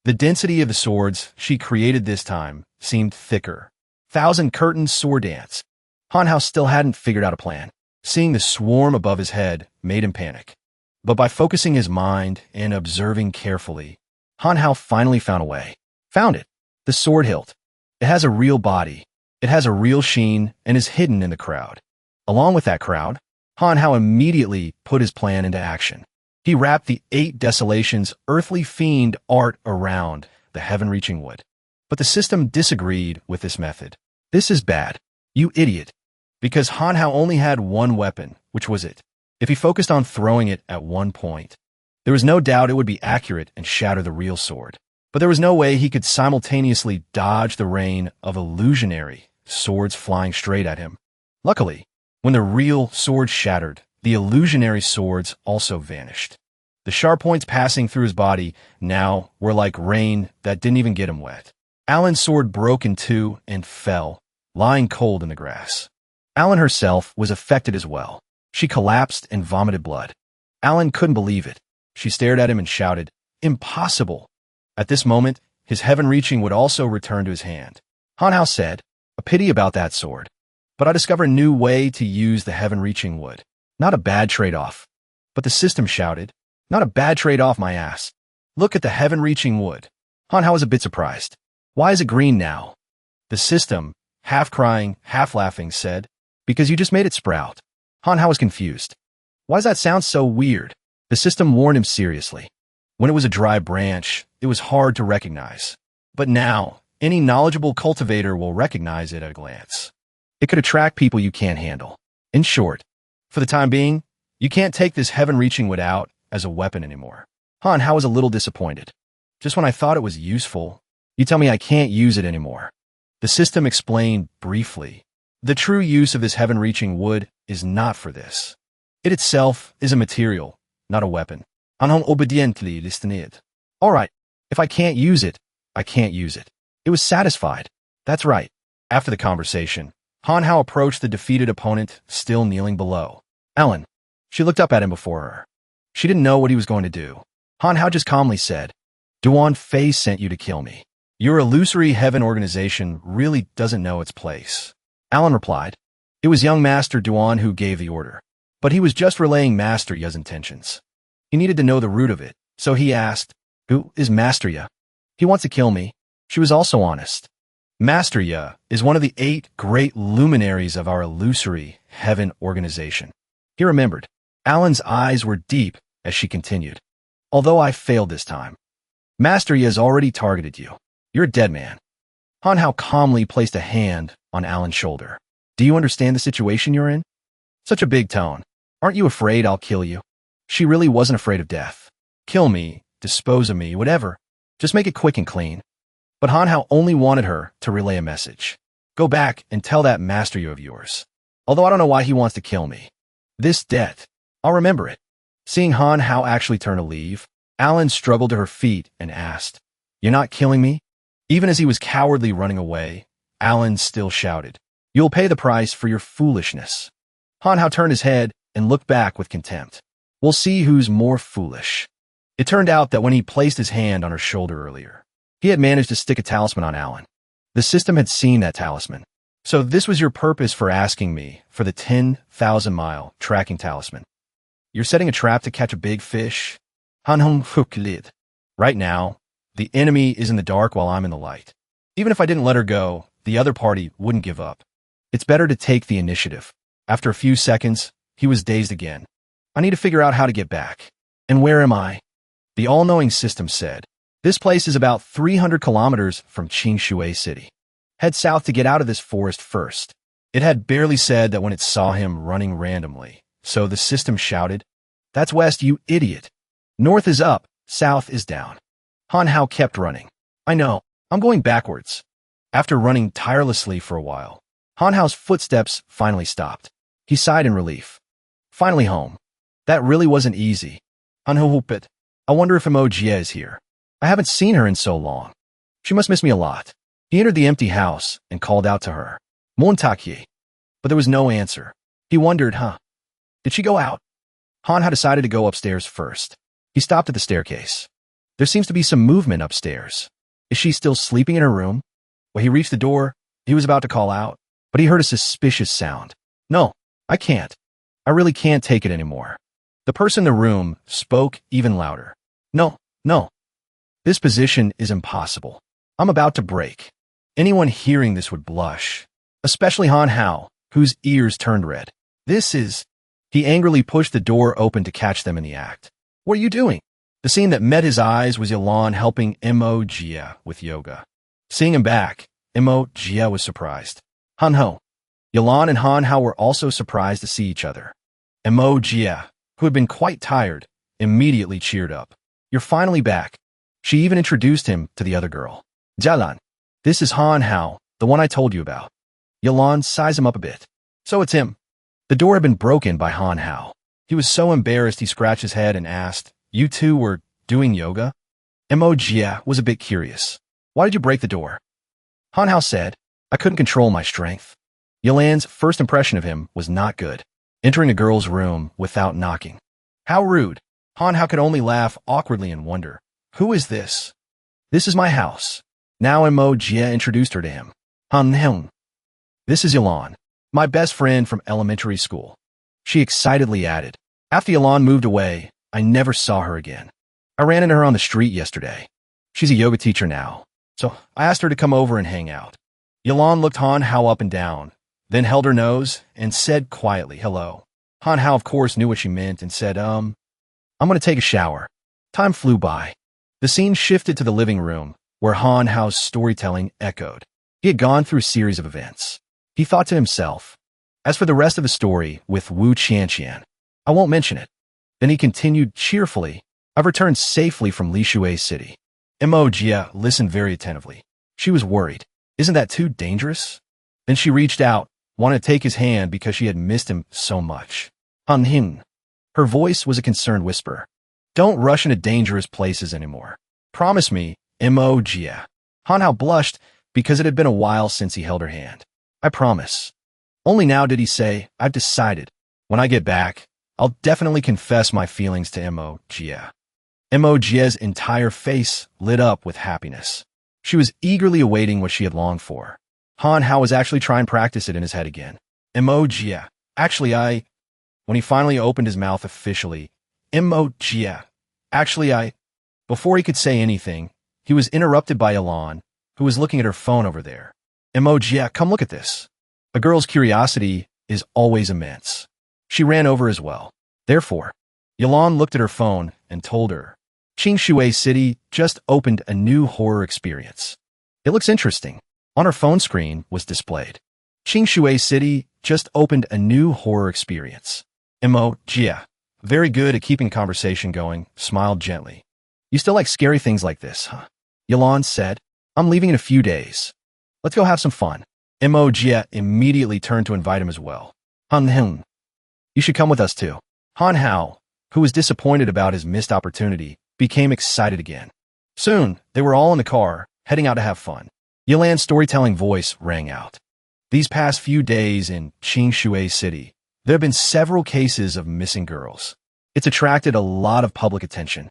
The density of the swords she created this time seemed thicker. Thousand curtains sword dance. Han Hao still hadn't figured out a plan. Seeing the swarm above his head made him panic. But by focusing his mind and observing carefully, Han Hao finally found a way. Found it. The sword hilt. It has a real body. It has a real sheen and is hidden in the crowd. Along with that crowd, Han Hao immediately put his plan into action. He wrapped the 8 Desolations earthly fiend art around the heaven-reaching wood. But the system disagreed with this method. This is bad, you idiot. Because Han Hao only had one weapon, which was it. If he focused on throwing it at one point, there was no doubt it would be accurate and shatter the real sword. But there was no way he could simultaneously dodge the rain of illusionary swords flying straight at him. Luckily, when the real sword shattered, the illusionary swords also vanished. The sharp points passing through his body now were like rain that didn't even get him wet. Alan's sword broke in two and fell, lying cold in the grass. Alan herself was affected as well. She collapsed and vomited blood. Alan couldn't believe it. She stared at him and shouted, "Impossible!" At this moment, his heaven-reaching would also return to his hand. Han Hao said, "A pity about that sword. But I discovered a new way to use the heaven-reaching wood. Not a bad trade-off." But the system shouted, "Not a bad trade-off, my ass. Look at the heaven-reaching wood." Han Hao was a bit surprised. "Why is it green now?" The system, half crying, half laughing, said, "Because you just made it sprout." Han Hao was confused. "Why does that sound so weird?" The system warned him seriously. When it was a dry branch, it was hard to recognize. But now, any knowledgeable cultivator will recognize it at a glance. It could attract people you can't handle. In short, for the time being, you can't take this heaven-reaching wood out as a weapon anymore. Han Hao was a little disappointed. Just when I thought it was useful, you tell me I can't use it anymore. The system explained briefly. The true use of this heaven-reaching wood is not for this. It itself is a material, not a weapon. Anhong obediently listened. All right, if I can't use it, I can't use it. It was satisfied. That's right. After the conversation, Han Hao approached the defeated opponent, still kneeling below. Ellen. She looked up at him before her. She didn't know what he was going to do. Han Hao just calmly said, "Duan Fei sent you to kill me. Your illusory heaven organization really doesn't know its place." Alan replied, "It was young Master Duan who gave the order, but he was just relaying Master Ya's intentions. He needed to know the root of it, so he asked, 'Who is Master Ya?' He wants to kill me." She was also honest. Master Ya is one of the 8 great luminaries of our illusory heaven organization. He remembered. Alan's eyes were deep as she continued. "Although I failed this time, Master Ya has already targeted you. You're a dead man." Han Hao calmly placed a hand on Alan's shoulder. "Do you understand the situation you're in? Such a big tone. Aren't you afraid I'll kill you?" She really wasn't afraid of death. Kill me, dispose of me, whatever. Just make it quick and clean. But Han Hao only wanted her to relay a message. "Go back and tell that master you of yours. Although I don't know why he wants to kill me. This debt, I'll remember it. Seeing Han Hao actually turn to leave, Alan struggled to her feet and asked, "You're not killing me?" Even as he was cowardly running away, Alan still shouted, "You'll pay the price for your foolishness." Han Hao turned his head and looked back with contempt. "We'll see who's more foolish." It turned out that when he placed his hand on her shoulder earlier, he had managed to stick a talisman on Alan. The system had seen that talisman. "So this was your purpose for asking me for the 10,000-mile tracking talisman. You're setting a trap to catch a big fish?" Han Hong Hook lid. "Right now, the enemy is in the dark while I'm in the light. Even if I didn't let her go, the other party wouldn't give up. It's better to take the initiative." After a few seconds, he was dazed again. "I need to figure out how to get back. And where am I?" The all-knowing system said, "This place is about 300 kilometers from Qingshui City. Head south to get out of this forest first." It had barely said that when it saw him running randomly, so the system shouted, "That's west, you idiot. North is up, south is down." Han Hao kept running. "I know, I'm going backwards." After running tirelessly for a while, Han Hao's footsteps finally stopped. He sighed in relief. Finally home. That really wasn't easy. Han Hao whooped. "I wonder if Mo Jia is here. I haven't seen her in so long. She must miss me a lot." He entered the empty house and called out to her, "Montakie." But there was no answer. He wondered, did she go out? Han had decided to go upstairs first. He stopped at the staircase. There seems to be some movement upstairs. Is she still sleeping in her room? When he reached the door, he was about to call out, but he heard a suspicious sound. "No, I can't. I really can't take it anymore." The person in the room spoke even louder. No. This position is impossible. I'm about to break." Anyone hearing this would blush, especially Han Hao, whose ears turned red. "This is..." He angrily pushed the door open to catch them in the act. "What are you doing?" The scene that met his eyes was Yalan helping Mo Jia with yoga. Seeing him back, Mo Jia was surprised. Han Hao. Yalan and Han Hao were also surprised to see each other. Mo Jia, who had been quite tired, immediately cheered up. "You're finally back." She even introduced him to the other girl. "Jalan. This is Han Hao, the one I told you about." Yalan sized him up a bit. "So it's him." The door had been broken by Han Hao. He was so embarrassed he scratched his head and asked, "You two were doing yoga?" Mo Jia was a bit curious. "Why did you break the door?" Han Hao said, "I couldn't control my strength." Yalan's first impression of him was not good, entering a girl's room without knocking. How rude. Han Hao could only laugh awkwardly and wonder, "Who is this?" "This is my house." Now Mo Jia introduced her to him. "Han Hao. This is Yalan, my best friend from elementary school." She excitedly added, "After Yalan moved away, I never saw her again. I ran into her on the street yesterday. She's a yoga teacher now, so I asked her to come over and hang out." Yalan looked Han Hao up and down, then held her nose and said quietly, "Hello." Han Hao, of course, knew what she meant and said, "I'm going to take a shower." Time flew by. The scene shifted to the living room, where Han Hao's storytelling echoed. He had gone through a series of events. He thought to himself, "As for the rest of the story with Wu Qianqian, I won't mention it." Then he continued cheerfully, "I've returned safely from Lishui City." Mo Jia listened very attentively. She was worried. Isn't that too dangerous? Then she reached out, wanted to take his hand because she had missed him so much. Han Hin. Her voice was a concerned whisper. "Don't rush into dangerous places anymore. Promise me, Mo Jia." Han Hao blushed because it had been a while since he held her hand. "I promise." Only now did he say, "I've decided. When I get back, I'll definitely confess my feelings to Mo Jia." Mo Jia's entire face lit up with happiness. She was eagerly awaiting what she had longed for. Han Hao was actually trying to practice it in his head again. Mo Jia. Actually, When he finally opened his mouth officially, Mo Jia. Actually, Before he could say anything, he was interrupted by Yalan, who was looking at her phone over there. Mo Jia, come look at this. A girl's curiosity is always immense. She ran over as well. Therefore, Yalan looked at her phone and told her, Qingshui City just opened a new horror experience. It looks interesting. On her phone screen was displayed. Qingshui City just opened a new horror experience. Mo Jia, very good at keeping conversation going, smiled gently. You still like scary things like this, huh? Yalan said, I'm leaving in a few days. Let's go have some fun. Mo Jia immediately turned to invite him as well. Han Hao. You should come with us too. Han Hao, who was disappointed about his missed opportunity, became excited again. Soon, they were all in the car, heading out to have fun. Yilan's storytelling voice rang out. These past few days in Qingshui City, there have been several cases of missing girls. It's attracted a lot of public attention.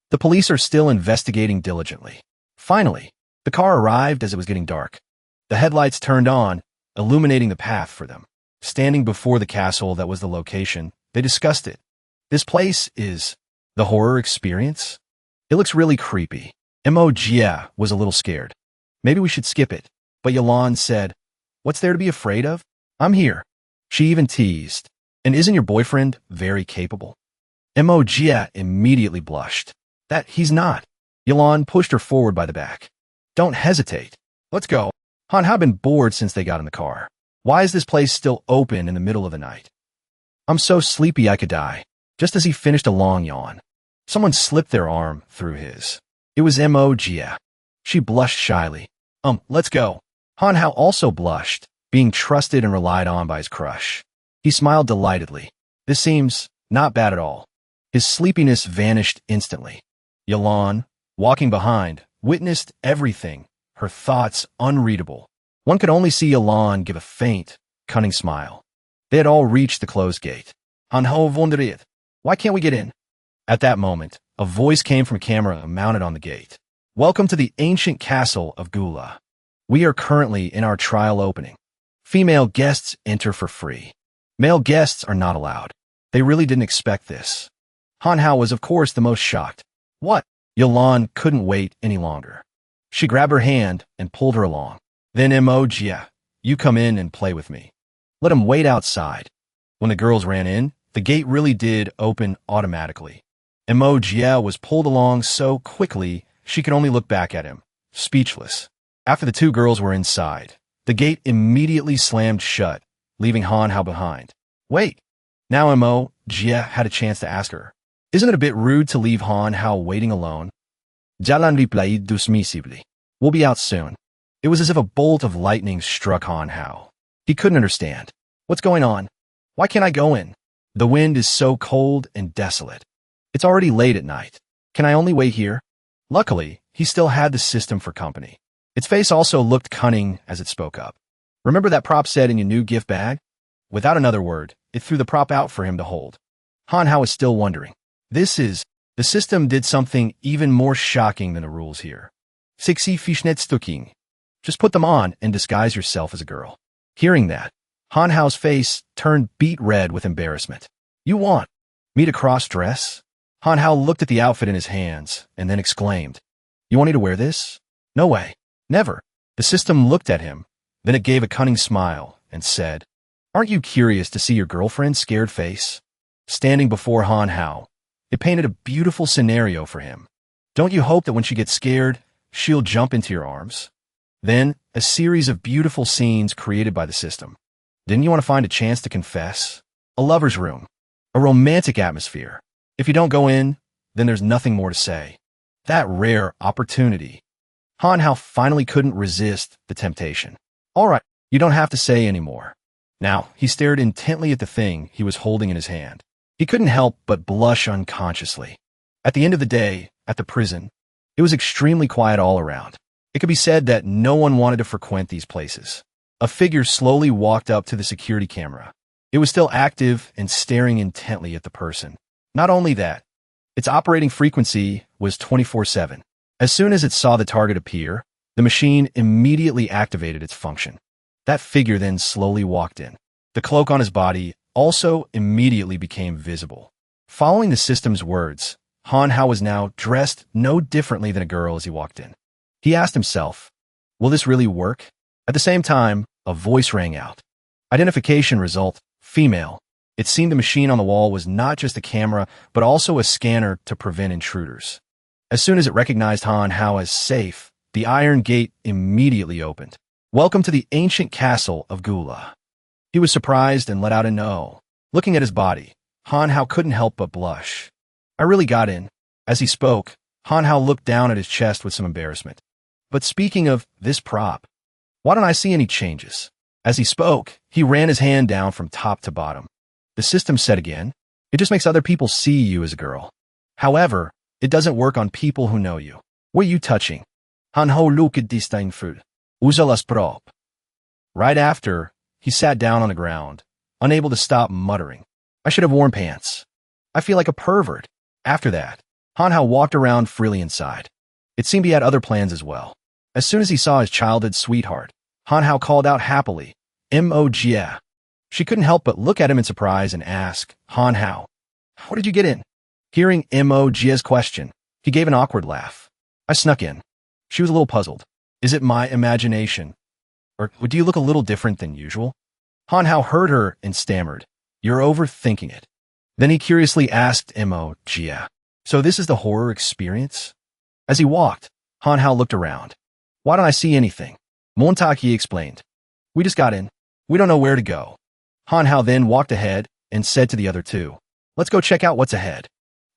The police are still investigating diligently. Finally, the car arrived as it was getting dark. The headlights turned on, illuminating the path for them. Standing before the castle that was the location, they discussed it. This place is the horror experience? It looks really creepy. Mo Jia was a little scared. Maybe we should skip it. But Yalan said, "What's there to be afraid of? I'm here." She even teased, "And isn't your boyfriend very capable?" Mo Jia immediately blushed. "That he's not." Yalan pushed her forward by the back. "Don't hesitate. Let's go." Han had been bored since they got in the car. Why is this place still open in the middle of the night? "I'm so sleepy I could die." Just as he finished a long yawn, someone slipped their arm through his. It was Mo Jia. She blushed shyly. Let's go." Han Hao also blushed, being trusted and relied on by his crush. He smiled delightedly. This seems not bad at all. His sleepiness vanished instantly. Yalan, walking behind, witnessed everything, her thoughts unreadable. One could only see Yalan give a faint, cunning smile. They had all reached the closed gate. Han Ho wondered, "Why can't we get in?" At that moment, a voice came from a camera mounted on the gate. "Welcome to the ancient castle of Gula. We are currently in our trial opening. Female guests enter for free. Male guests are not allowed." They really didn't expect this. Han Hao was of course the most shocked. "What?" Yalan couldn't wait any longer. She grabbed her hand and pulled her along. "Then Mo Jia, you come in and play with me. Let him wait outside." When the girls ran in, the gate really did open automatically. Mo Jia was pulled along so quickly she could only look back at him, speechless. After the two girls were inside, the gate immediately slammed shut, leaving Han Hao behind. "Wait." Now Mo Jia had a chance to ask her, "Isn't it a bit rude to leave Han Hao waiting alone?" Jalan replied dismissively. "We'll be out soon." It was as if a bolt of lightning struck Han Hao. He couldn't understand. "What's going on? Why can't I go in? The wind is so cold and desolate. It's already late at night. Can I only wait here?" Luckily, he still had the system for company. Its face also looked cunning as it spoke up. "Remember that prop set in your new gift bag?" Without another word, it threw the prop out for him to hold. Han Hao was still wondering. The system did something even more shocking than the rules here. Sexy Fischnetzstücking. Just put them on and disguise yourself as a girl. Hearing that, Han Hao's face turned beet red with embarrassment. "You want me to cross-dress?" Han Hao looked at the outfit in his hands and then exclaimed, "You want me to wear this? No way. Never." The system looked at him, then it gave a cunning smile and said, "Aren't you curious to see your girlfriend's scared face?" Standing before Han Hao, it painted a beautiful scenario for him. "Don't you hope that when she gets scared, she'll jump into your arms?" Then, a series of beautiful scenes created by the system. Didn't you want to find a chance to confess? A lover's room. A romantic atmosphere. If you don't go in, then there's nothing more to say. That rare opportunity. Han Hao finally couldn't resist the temptation. "All right, you don't have to say any more." Now, he stared intently at the thing he was holding in his hand. He couldn't help but blush unconsciously. At the end of the day, at the prison, it was extremely quiet all around. It could be said that no one wanted to frequent these places. A figure slowly walked up to the security camera. It was still active and staring intently at the person. Not only that, its operating frequency was 24/7. As soon as it saw the target appear, the machine immediately activated its function. That figure then slowly walked in. The cloak on his body also immediately became visible. Following the system's words, Han Hao was now dressed no differently than a girl as he walked in. He asked himself, will this really work? At the same time, a voice rang out. Identification result, female. It seemed the machine on the wall was not just a camera, but also a scanner to prevent intruders. As soon as it recognized Han Hao as safe, the iron gate immediately opened. "Welcome to the ancient castle of Gula." He was surprised and let out a no. Looking at his body, Han Hao couldn't help but blush. "I really got in." As he spoke, Han Hao looked down at his chest with some embarrassment. "But speaking of this prop, why don't I see any changes?" As he spoke, he ran his hand down from top to bottom. The system said again, It just makes other people see you as a girl. However, it doesn't work on people who know you. What are you touching? Han ho luket disdain full. Usa las prop. Right after, he sat down on the ground, unable to stop muttering. I should have worn pants. I feel like a pervert. After that, Han Hao walked around freely inside. It seemed he had other plans as well. As soon as he saw his childhood sweetheart, Han Hao called out happily, Mo Jia. She couldn't help but look at him in surprise and ask, Han Hao, how did you get in? Hearing Mo Jia's question, he gave an awkward laugh. I snuck in. She was a little puzzled. Is it my imagination? Or do you look a little different than usual? Han Hao heard her and stammered, You're overthinking it. Then he curiously asked Mo Jia, So this is the horror experience? As he walked, Han Hao looked around. Why don't I see anything? Montaki explained. We just got in. We don't know where to go. Han Hao then walked ahead and said to the other two, Let's go check out what's ahead.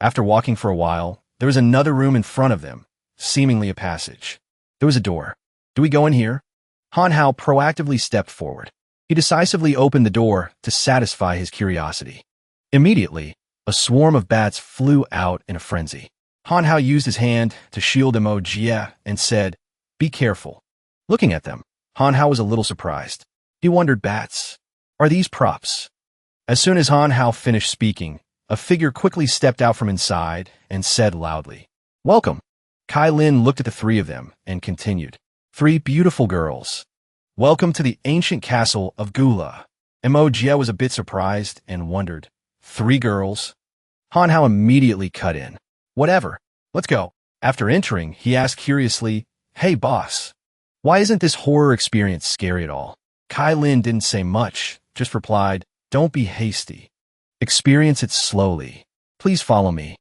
After walking for a while, there was another room in front of them, seemingly a passage. There was a door. Do we go in here? Han Hao proactively stepped forward. He decisively opened the door to satisfy his curiosity. Immediately, a swarm of bats flew out in a frenzy. Han Hao used his hand to shield Mo Jia and said, Be careful. Looking at them, Han Hao was a little surprised. He wondered, bats? Are these props? As soon as Han Hao finished speaking, a figure quickly stepped out from inside and said loudly, Welcome. Kai Lin looked at the three of them and continued, 3 beautiful girls. Welcome to the ancient castle of Gula. Mo Jia was a bit surprised and wondered, 3 girls? Han Hao immediately cut in. Whatever. Let's go. After entering, he asked curiously, Hey boss, why isn't this horror experience scary at all? Kai Lin didn't say much, just replied, Don't be hasty. Experience it slowly. Please follow me.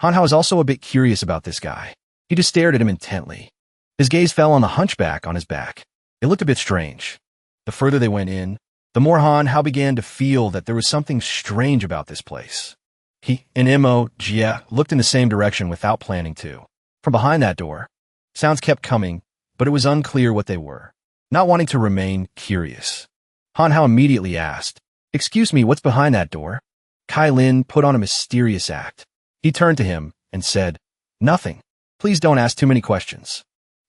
Han Hao was also a bit curious about this guy. He just stared at him intently. His gaze fell on the hunchback on his back. It looked a bit strange. The further they went in, the more Han Hao began to feel that there was something strange about this place. He and Mo Jia looked in the same direction without planning to. From behind that door, sounds kept coming, but it was unclear what they were. Not wanting to remain curious, Han Hao immediately asked, Excuse me, what's behind that door? Kai Lin put on a mysterious act. He turned to him and said, Nothing. Please don't ask too many questions.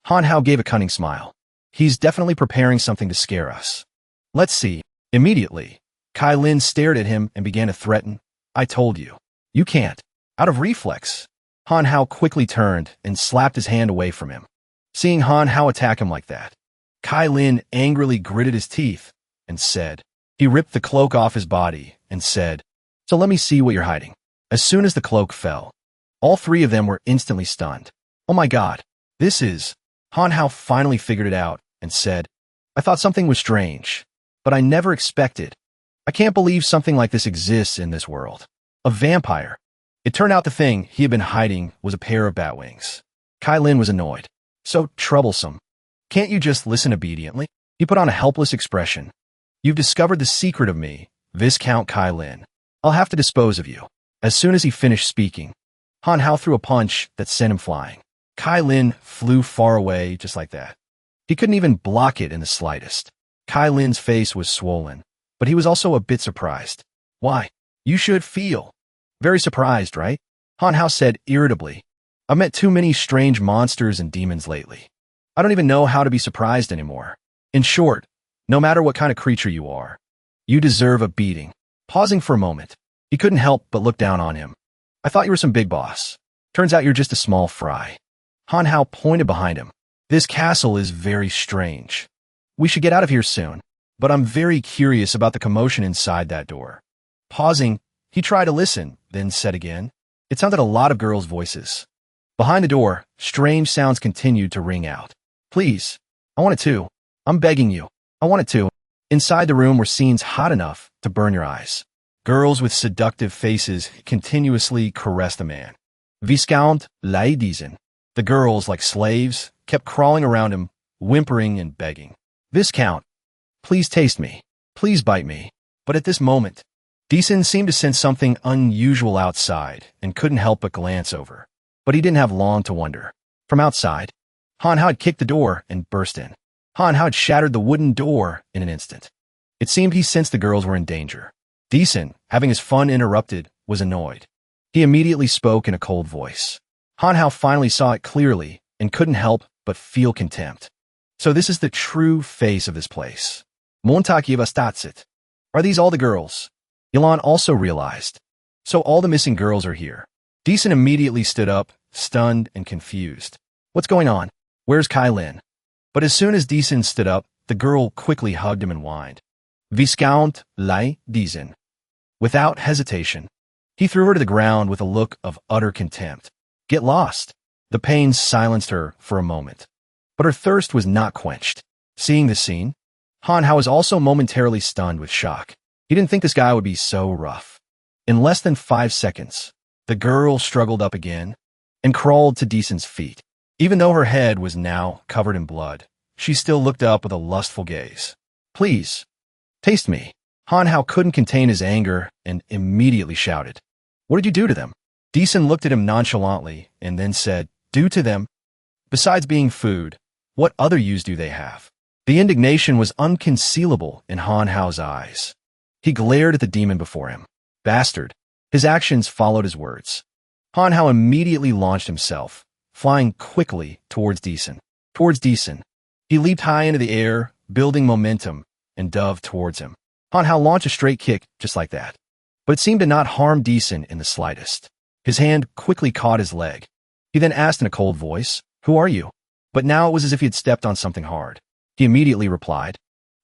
Han Hao gave a cunning smile. He's definitely preparing something to scare us. Let's see. Immediately, Kai Lin stared at him and began to threaten. I told you. You can't. Out of reflex, Han Hao quickly turned and slapped his hand away from him. Seeing Han Hao attack him like that, Kai Lin angrily gritted his teeth and said, He ripped the cloak off his body and said, So let me see what you're hiding. As soon as the cloak fell, all 3 of them were instantly stunned. Oh my god, this is... Han Hao finally figured it out and said, I thought something was strange, but I never expected. I can't believe something like this exists in this world. A vampire. It turned out the thing he had been hiding was a pair of bat wings. Kai Lin was annoyed. So troublesome. Can't you just listen obediently? He put on a helpless expression. You've discovered the secret of me, Viscount Kai Lin. I'll have to dispose of you. As soon as he finished speaking, Han Hao threw a punch that sent him flying. Kai Lin flew far away just like that. He couldn't even block it in the slightest. Kai Lin's face was swollen, but he was also a bit surprised. Why? You should feel. Very surprised, right? Han Hao said irritably. I've met too many strange monsters and demons lately. I don't even know how to be surprised anymore. In short, no matter what kind of creature you are, you deserve a beating. Pausing for a moment, he couldn't help but look down on him. I thought you were some big boss. Turns out you're just a small fry. Han Hao pointed behind him. This castle is very strange. We should get out of here soon, but I'm very curious about the commotion inside that door. Pausing, he tried to listen, then said again. It sounded a lot of girls' voices. Behind the door, strange sounds continued to ring out. Please, I want it too. I'm begging you. I want it too. Inside the room were scenes hot enough to burn your eyes. Girls with seductive faces continuously caressed the man. Viscount Laidisen. The girls, like slaves, kept crawling around him, whimpering and begging. Viscount, please taste me. Please bite me. But at this moment, Deason seemed to sense something unusual outside and couldn't help but glance over. But he didn't have long to wonder. From outside, Han Hao had kicked the door and burst in. Han Hao had shattered the wooden door in an instant. It seemed he sensed the girls were in danger. Deason, having his fun interrupted, was annoyed. He immediately spoke in a cold voice. Han Hao finally saw it clearly and couldn't help but feel contempt. So this is the true face of this place. Montakieva statsit. Are these all the girls? Yilan also realized. So all the missing girls are here. Decent immediately stood up, stunned and confused. What's going on? Where's Kai Lin? But as soon as Decent stood up, the girl quickly hugged him and whined. Viscount Lai Decent. Without hesitation, he threw her to the ground with a look of utter contempt. Get lost. The pain silenced her for a moment. But her thirst was not quenched. Seeing this scene, Han Hao was also momentarily stunned with shock. He didn't think this guy would be so rough. In less than 5 seconds, the girl struggled up again and crawled to Decent's feet. Even though her head was now covered in blood, she still looked up with a lustful gaze. Please, taste me. Han Hao couldn't contain his anger and immediately shouted. What did you do to them? Decent looked at him nonchalantly and then said, Do to them? Besides being food, what other use do they have? The indignation was unconcealable in Han Hao's eyes. He glared at the demon before him. Bastard. His actions followed his words. Han Hao immediately launched himself, flying quickly towards Decent. He leaped high into the air, building momentum, and dove towards him. Han Hao launched a straight kick just like that. But it seemed to not harm Decent in the slightest. His hand quickly caught his leg. He then asked in a cold voice, Who are you? But now it was as if he had stepped on something hard. He immediately replied,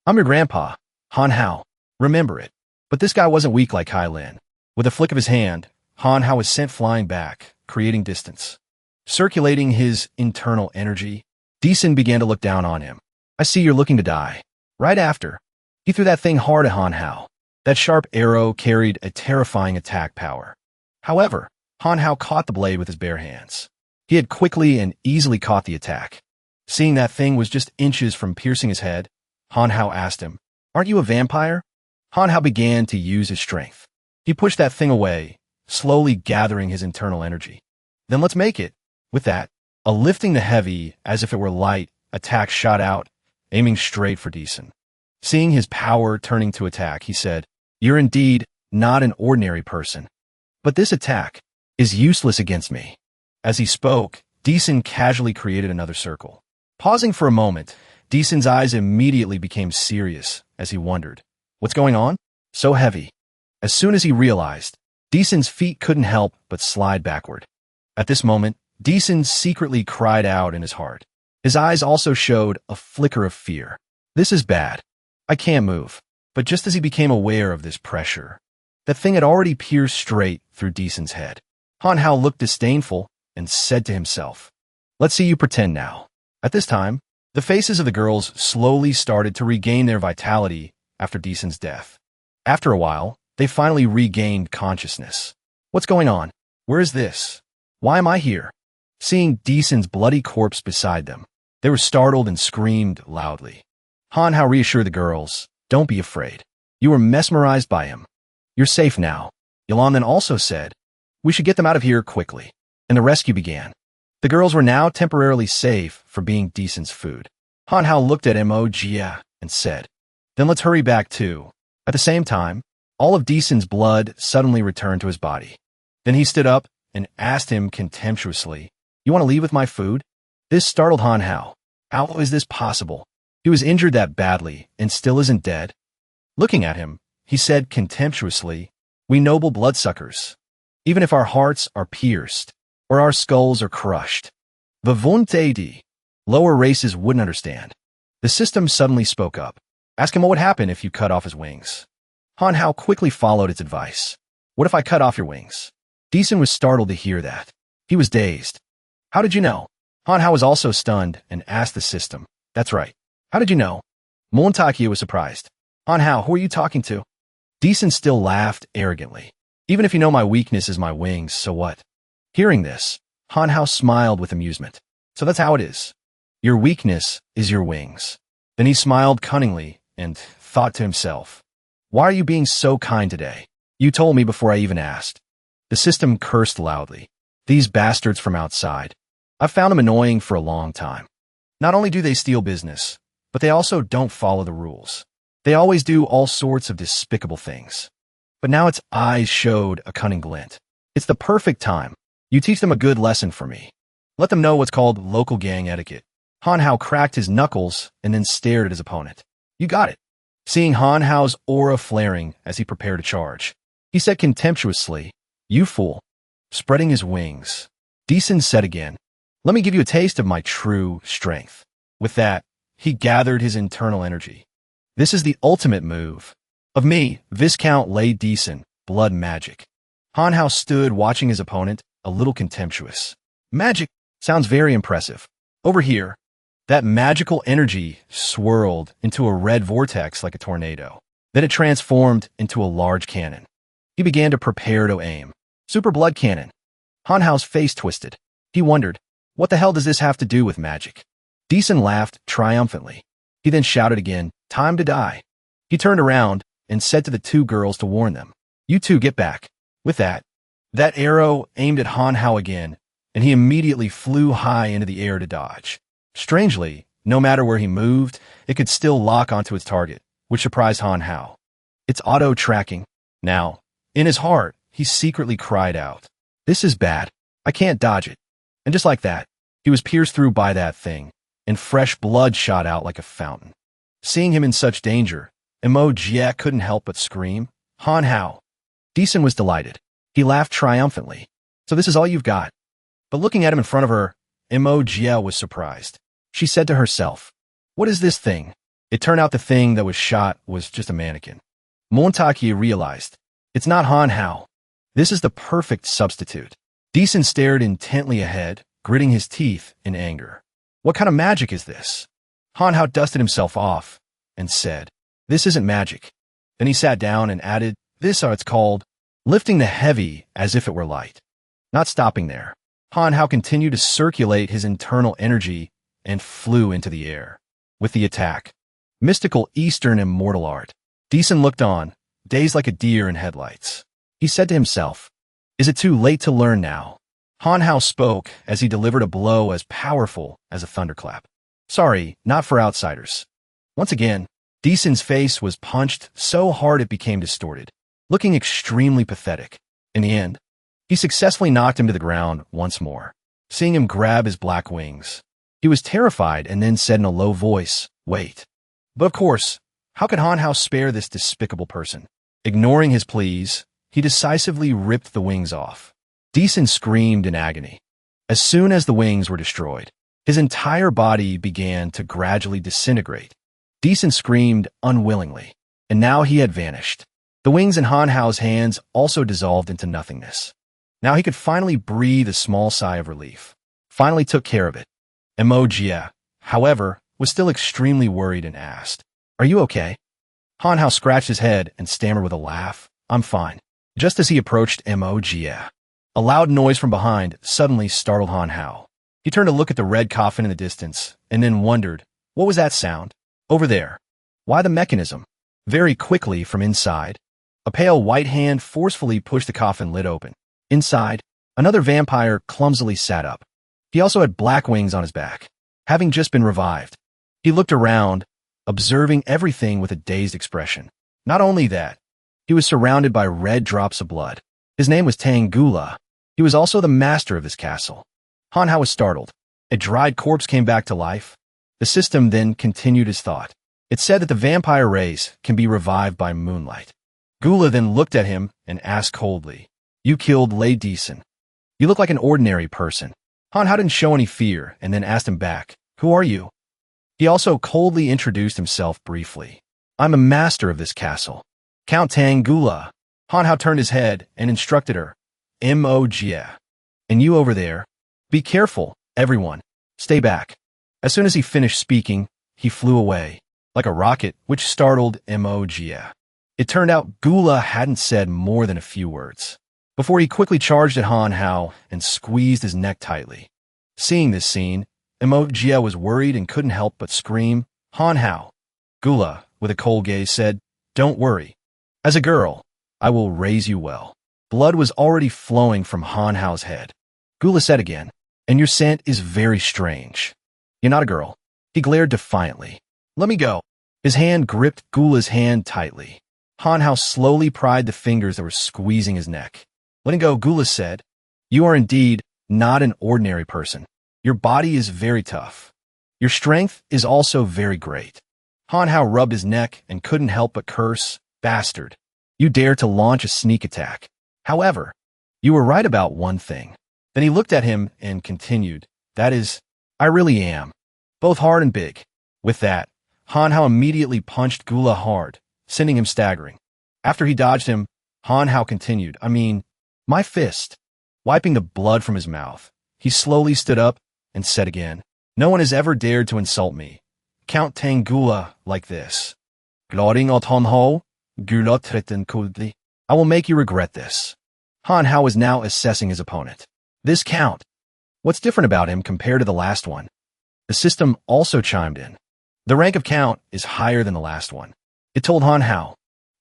I'm your grandpa, Han Hao. Remember it. But this guy wasn't weak like Kai Lin. With a flick of his hand, Han Hao was sent flying back, creating distance. Circulating his internal energy, Decent began to look down on him. I see you're looking to die. Right after, he threw that thing hard at Han Hao. That sharp arrow carried a terrifying attack power. However, Han Hao caught the blade with his bare hands. He had quickly and easily caught the attack. Seeing that thing was just inches from piercing his head, Han Hao asked him, Aren't you a vampire? Han Hao began to use his strength. He pushed that thing away, slowly gathering his internal energy. Then let's make it. With that, a lifting the heavy, as if it were light, attack shot out, aiming straight for Decent. Seeing his power turning to attack, he said, You're indeed not an ordinary person. But this attack is useless against me. As he spoke, Decent casually created another circle. Pausing for a moment, Decent's eyes immediately became serious as he wondered, What's going on? So heavy. As soon as he realized, Decent's feet couldn't help but slide backward. At this moment, Decent secretly cried out in his heart. His eyes also showed a flicker of fear. This is bad. I can't move. But just as he became aware of this pressure, the thing had already pierced straight through Decent's head. Han Hao looked disdainful and said to himself, Let's see you pretend now. At this time, the faces of the girls slowly started to regain their vitality after Decent's death. After a while, they finally regained consciousness. What's going on? Where is this? Why am I here? Seeing Decent's bloody corpse beside them, they were startled and screamed loudly. Han Hao reassured the girls, Don't be afraid. You were mesmerized by him. You're safe now. Yilan then also said, We should get them out of here quickly. And the rescue began. The girls were now temporarily safe for being Decent's food. Han Hao looked at Mo Jia and said, Then let's hurry back too. At the same time, all of Decent's blood suddenly returned to his body. Then he stood up and asked him contemptuously, You want to leave with my food? This startled Han Hao. How is this possible? He was injured that badly and still isn't dead. Looking at him, he said contemptuously, We noble bloodsuckers. Even if our hearts are pierced, or our skulls are crushed. Vavunte lower races wouldn't understand. The system suddenly spoke up. Ask him what would happen if you cut off his wings. Han Hao quickly followed its advice. What if I cut off your wings? Decent was startled to hear that. He was dazed. How did you know? Han Hao was also stunned and asked the system. That's right. How did you know? Montakia was surprised. Han Hao, who are you talking to? Decent still laughed arrogantly. Even if you know my weakness is my wings, so what? Hearing this, Han Hao smiled with amusement. So that's how it is. Your weakness is your wings. Then he smiled cunningly and thought to himself, Why are you being so kind today? You told me before I even asked. The system cursed loudly. These bastards from outside. I've found them annoying for a long time. Not only do they steal business, but they also don't follow the rules. They always do all sorts of despicable things. but now its eyes showed a cunning glint. It's the perfect time. You teach them a good lesson for me. Let them know what's called local gang etiquette. Han Hao cracked his knuckles and then stared at his opponent. You got it. Seeing Han Hao's aura flaring as he prepared to charge, he said contemptuously, "You fool." Spreading his wings, Decent said again, "Let me give you a taste of my true strength." With that, he gathered his internal energy. This is the ultimate move. Of me, Viscount Lay Decent, blood magic. Han Hao stood watching his opponent, a little contemptuous. Magic sounds very impressive. Over here, that magical energy swirled into a red vortex like a tornado. Then it transformed into a large cannon. He began to prepare to aim. Super blood cannon. Han Hao's face twisted. He wondered, what the hell does this have to do with magic? Decent laughed triumphantly. He then shouted again, "Time to die." He turned around and said to the two girls to warn them, "You two get back." With that arrow aimed at Han Hao again, and he immediately flew high into the air to dodge. Strangely, no matter where he moved, it could still lock onto its target, which surprised Han Hao. It's auto-tracking. Now, in his heart, he secretly cried out, "This is bad. I can't dodge it." And just like that, he was pierced through by that thing, and fresh blood shot out like a fountain. Seeing him in such danger, Mo Jia couldn't help but scream, "Han Hao!" Decent was delighted. He laughed triumphantly. "So this is all you've got?" But looking at him in front of her, Mo Jia was surprised. She said to herself, "What is this thing?" It turned out the thing that was shot was just a mannequin. Montague realized, it's not Han Hao. This is the perfect substitute. Decent stared intently ahead, gritting his teeth in anger. What kind of magic is this? Han Hao dusted himself off and said, "This isn't magic." Then he sat down and added, "This it's called lifting the heavy as if it were light." Not stopping there, Han Hao continued to circulate his internal energy and flew into the air. With the attack, mystical Eastern immortal art. Decent looked on, dazed like a deer in headlights. He said to himself, "Is it too late to learn now?" Han Hao spoke as he delivered a blow as powerful as a thunderclap. "Sorry, not for outsiders." Once again, Decent's face was punched so hard it became distorted, looking extremely pathetic. In the end, he successfully knocked him to the ground once more. Seeing him grab his black wings, he was terrified and then said in a low voice, "Wait." But of course, how could Han Hao spare this despicable person? Ignoring his pleas, he decisively ripped the wings off. Decent screamed in agony. As soon as the wings were destroyed, his entire body began to gradually disintegrate. Decent screamed unwillingly, and now he had vanished. The wings in Han Hao's hands also dissolved into nothingness. Now he could finally breathe a small sigh of relief. Finally took care of it. Mo Jia, however, was still extremely worried and asked, "Are you okay?" Han Hao scratched his head and stammered with a laugh, "I'm fine." Just as he approached Mo Jia, a loud noise from behind suddenly startled Han Hao. He turned to look at the red coffin in the distance, and then wondered, what was that sound? Over there. Why the mechanism? Very quickly from inside, a pale white hand forcefully pushed the coffin lid open. Inside, another vampire clumsily sat up. He also had black wings on his back, having just been revived. He looked around, observing everything with a dazed expression. Not only that, he was surrounded by red drops of blood. His name was Tangula. He was also the master of this castle. Han Hao was startled. A dried corpse came back to life. The system then continued his thought. It said that the vampire race can be revived by moonlight. Gula then looked at him and asked coldly, "You killed Lay Decent. You look like an ordinary person." Han Hao didn't show any fear and then asked him back, "Who are you?" He also coldly introduced himself briefly. "I'm a master of this castle, Count Tangula." Han Hao turned his head and instructed her, "Mo Jia. And you over there, be careful, everyone. Stay back." As soon as he finished speaking, he flew away, like a rocket, which startled Mo Jia. It turned out Gula hadn't said more than a few words, before he quickly charged at Han Hao and squeezed his neck tightly. Seeing this scene, Mo Jia was worried and couldn't help but scream, "Han Hao." Gula, with a cold gaze, said, "Don't worry. As a girl, I will raise you well." Blood was already flowing from Han Hao's head. Gula said again, "And your scent is very strange. You're not a girl." He glared defiantly. "Let me go." His hand gripped Gula's hand tightly. Hanhao slowly pried the fingers that were squeezing his neck. Letting go, Gula said, "You are indeed not an ordinary person. Your body is very tough. Your strength is also very great." Hanhao rubbed his neck and couldn't help but curse, "Bastard. You dare to launch a sneak attack. However, you were right about one thing." Then he looked at him and continued, "That is, I really am. Both hard and big." With that, Hanhao immediately punched Gula hard, sending him staggering. After he dodged him, Hanhao continued, my fist." Wiping the blood from his mouth, he slowly stood up and said again, "No one has ever dared to insult me, Count Tang Gula, like this. Gloring åt Hanhao, Gula tritten kuldli. I will make you regret this." Hanhao was now assessing his opponent. This Count. What's different about him compared to the last one? The system also chimed in. The rank of Count is higher than the last one. It told Hanhao.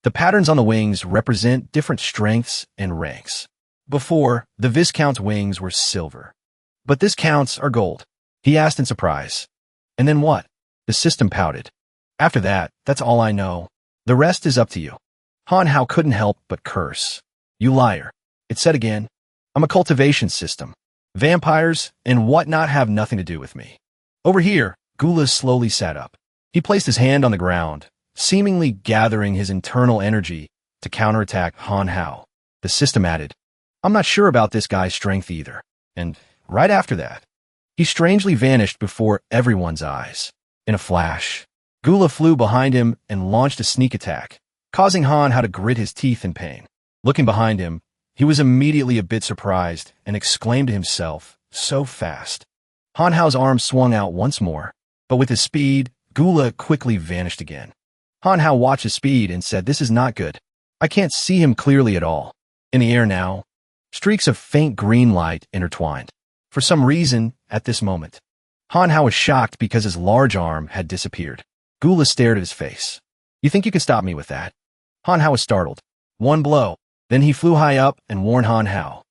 The patterns on the wings represent different strengths and ranks. Before, the Viscount's wings were silver. But this Count's are gold. He asked in surprise. "And then what?" The system pouted. "After that, that's all I know. The rest is up to you." Hanhao couldn't help but curse. "You liar." It said again, "I'm a cultivation system. Vampires and whatnot have nothing to do with me." Over here, Gula slowly sat up. He placed his hand on the ground, seemingly gathering his internal energy to counterattack Hanhao. The system added, "I'm not sure about this guy's strength either." And right after that, he strangely vanished before everyone's eyes. In a flash, Gula flew behind him and launched a sneak attack, causing Hanhao to grit his teeth in pain. Looking behind him, he was immediately a bit surprised and exclaimed to himself, "So fast." Hanhao's arm swung out once more, but with his speed, Gula quickly vanished again. Hanhao watched his speed and said, "This is not good. I can't see him clearly at all." In the air now, streaks of faint green light intertwined. For some reason, at this moment, Hanhao was shocked because his large arm had disappeared. Gula stared at his face. "You think you can stop me with that?" Hanhao was startled. One blow. Then he flew high up and warned Hanhao,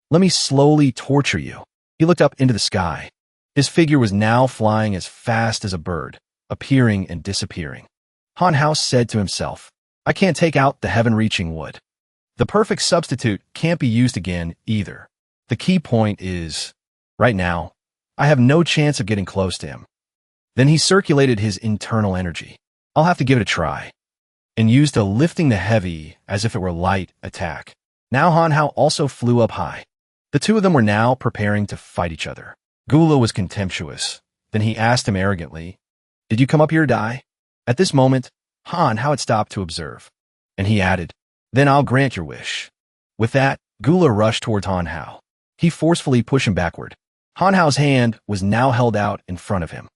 "Let me slowly torture you." He looked up into the sky. His figure was now flying as fast as a bird, appearing and disappearing. Hanhao said to himself, "I can't take out the heaven-reaching wood. The perfect substitute can't be used again either. The key point is, right now, I have no chance of getting close to him." Then he circulated his internal energy. "I'll have to give it a try," and used a lifting the heavy as if it were light attack. Now Hanhao also flew up high. The two of them were now preparing to fight each other. Gula was contemptuous. Then he asked him arrogantly, "Did you come up here to die?" At this moment, Hanhao had stopped to observe, and he added, "Then I'll grant your wish." With that, Gula rushed towards Hanhao. He forcefully pushed him backward. Hanhao's hand was now held out in front of him.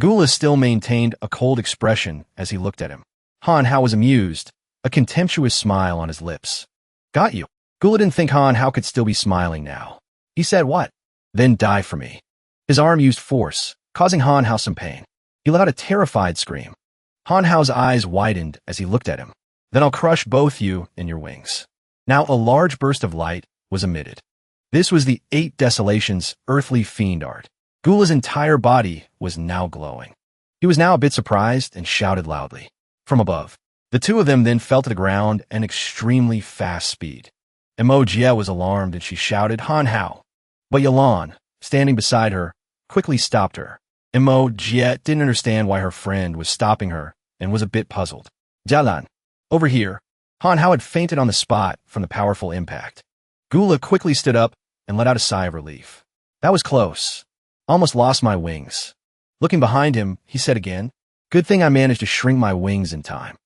Gula still maintained a cold expression as he looked at him. Hanhao was amused, a contemptuous smile on his lips. "Got you." Gula didn't think Hanhao could still be smiling now. He said, "What?" "Then die for me." His arm used force, causing Hanhao some pain. He let out a terrified scream. Hanhao's eyes widened as he looked at him. "Then I'll crush both you in your wings." Now a large burst of light was emitted. This was the 8 Desolation's earthly fiend art. Gula's entire body was now glowing. He was now a bit surprised and shouted loudly. From above, the two of them then fell to the ground at an extremely fast speed. And Mo Jia was alarmed and she shouted, "Hanhao!" But Yalan, standing beside her, quickly stopped her. And Mo Jia didn't understand why her friend was stopping her and was a bit puzzled. "Jalan." Over here, Hanhao had fainted on the spot from the powerful impact. Gula quickly stood up and let out a sigh of relief. "That was close. Almost lost my wings." Looking behind him, he said again, "Good thing I managed to shrink my wings in time.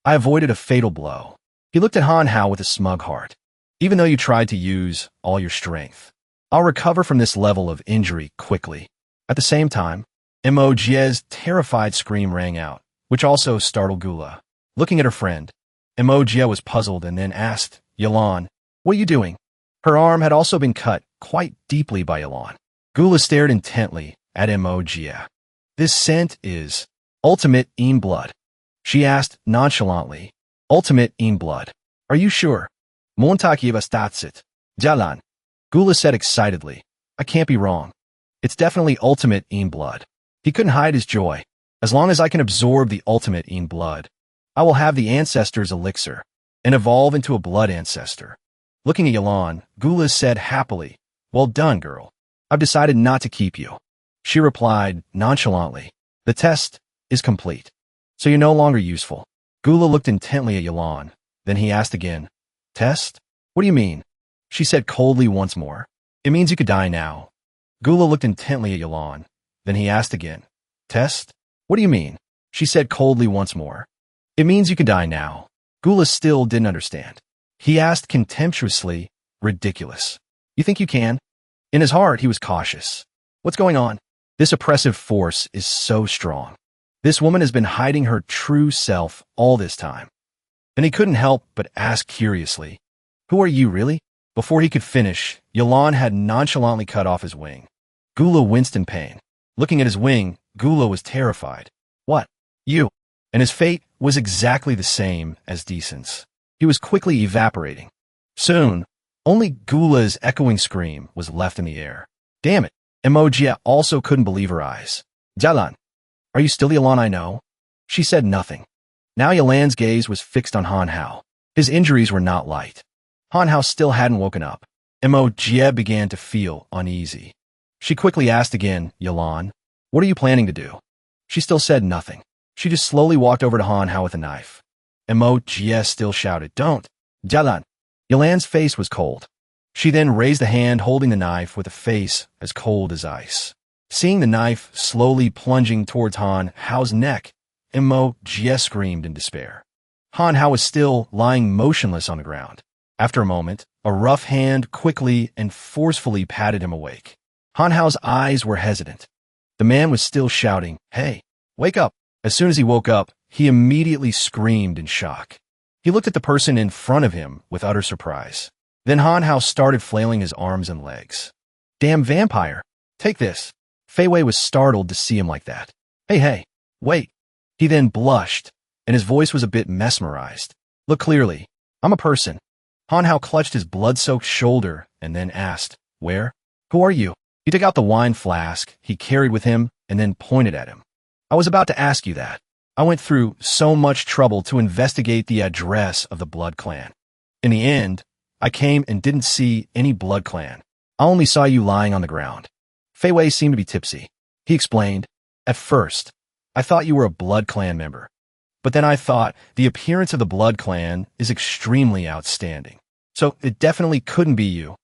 I avoided a fatal blow." He looked at Hanhao with a smug heart. "Even though you tried to use all your strength, I'll recover from this level of injury quickly." At the same time, Mo Jia's terrified scream rang out, which also startled Gula. Looking at her friend, Mo Jia was puzzled and then asked, "Yalan, what are you doing?" Her arm had also been cut quite deeply by Yalan. Gula stared intently at Mo Jia. "This scent is ultimate in blood," she asked nonchalantly. "Ultimate in blood. Are you sure?" "Montakiva statsit. Jalan." Gula said excitedly. "I can't be wrong. It's definitely ultimate in blood." He couldn't hide his joy. "As long as I can absorb the ultimate in blood, I will have the ancestor's elixir and evolve into a blood ancestor. Looking at Yalan, Gula said happily, "Well done, girl. I've decided not to keep you." She replied nonchalantly, "The test is complete, so you're no longer useful." Gula looked intently at Yalan. Then he asked again, "Test? What do you mean?" She said coldly once more, "It means you could die now." Gula looked intently at Yalan. Then he asked again, "Test? What do you mean?" She said coldly once more, "It means you can die now." Gula still didn't understand. He asked contemptuously, "Ridiculous. You think you can?" In his heart, he was cautious. What's going on? This oppressive force is so strong. This woman has been hiding her true self all this time. And he couldn't help but ask curiously, "Who are you, really?" Before he could finish, Yalan had nonchalantly cut off his wing. Gula winced in pain. Looking at his wing, Gula was terrified. "What? You?" And his fate was exactly the same as Decent's. He was quickly evaporating. Soon, only Gula's echoing scream was left in the air. Damn it! And Mo Jia also couldn't believe her eyes. "Jalan, are you still the Yalan I know?" She said nothing. Now Yalan's gaze was fixed on Han Hao. His injuries were not light. Han Hao still hadn't woken up, and Mo Jia began to feel uneasy. She quickly asked again, "Yalan, what are you planning to do?" She still said nothing. She just slowly walked over to Han Hao with a knife. And Mo Jia still shouted, "Don't! Jalan!" Yalan's face was cold. She then raised a hand holding the knife with a face as cold as ice. Seeing the knife slowly plunging towards Han Hao's neck, and Mo Jia screamed in despair. Han Hao was still lying motionless on the ground. After a moment, a rough hand quickly and forcefully patted him awake. Han Hao's eyes were hesitant. The man was still shouting, "Hey, wake up!" As soon as he woke up, he immediately screamed in shock. He looked at the person in front of him with utter surprise. Then Han Hao started flailing his arms and legs. "Damn vampire! Take this!" Fei Wei was startled to see him like that. Hey, wait!" He then blushed, and his voice was a bit mesmerized. "Look clearly. I'm a person." Han Hao clutched his blood-soaked shoulder and then asked, "Where? Who are you?" He took out the wine flask he carried with him and then pointed at him. "I was about to ask you that. I went through so much trouble to investigate the address of the Blood Clan. In the end, I came and didn't see any Blood Clan. I only saw you lying on the ground." Fei Wei seemed to be tipsy. He explained, "At first, I thought you were a Blood Clan member. But then I thought the appearance of the Blood Clan is extremely outstanding. So it definitely couldn't be you."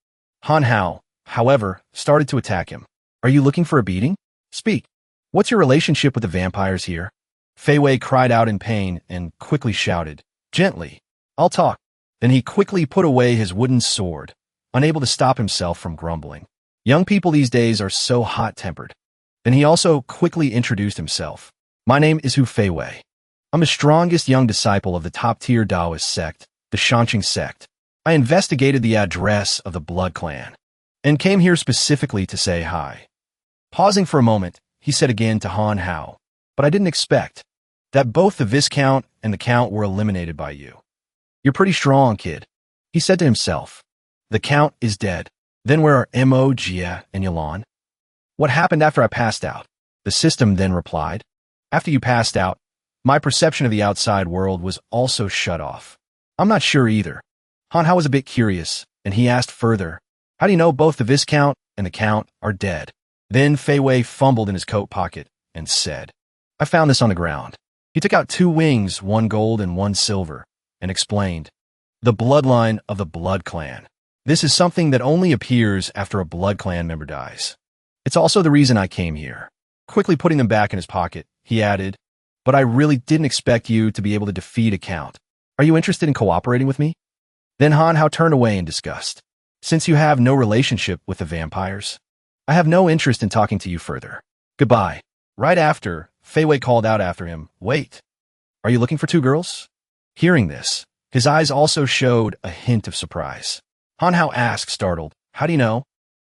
Han Hao, however, started to attack him. "Are you looking for a beating? Speak. What's your relationship with the vampires here?" Fei Wei cried out in pain and quickly shouted, "Gently. I'll talk." Then he quickly put away his wooden sword, unable to stop himself from grumbling. Young people these days are so hot-tempered. Then he also quickly introduced himself. "My name is Hu Fei Wei. I'm the strongest young disciple of the top-tier Taoist sect, the Shounen sect. I investigated the address of the Blood Clan and came here specifically to say hi." Pausing for a moment, he said again to Han Hao, "But I didn't expect that both the Viscount and the Count were eliminated by you. You're pretty strong, kid." He said to himself, "The Count is dead. Then where are Mo Jia and Yalan?" "What happened after I passed out?" The system then replied, "After you passed out, my perception of the outside world was also shut off." "I'm not sure either." Han Hao was a bit curious, and he asked further, "How do you know both the Viscount and the Count are dead?" Then Fei Wei fumbled in his coat pocket and said, "I found this on the ground." He took out 2 wings, 1 gold and 1 silver, and explained, "The bloodline of the Blood Clan. This is something that only appears after a Blood Clan member dies. It's also the reason I came here." Quickly putting them back in his pocket, he added, "But I really didn't expect you to be able to defeat a Count. Are you interested in cooperating with me?" Then Han Hao turned away in disgust. "Since you have no relationship with the vampires, I have no interest in talking to you further. Goodbye." Right after, Fei Wei called out after him, "Wait, are you looking for 2 girls?" Hearing this, his eyes also showed a hint of surprise. Han Hao asked, startled, "How do you know?"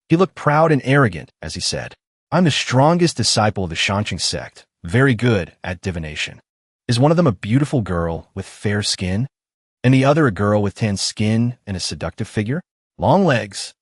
He looked proud and arrogant as he said, "I'm the strongest disciple of the Shounen sect, very good at divination. Is one of them a beautiful girl with fair skin, and the other a girl with tan skin and a seductive figure? Long legs."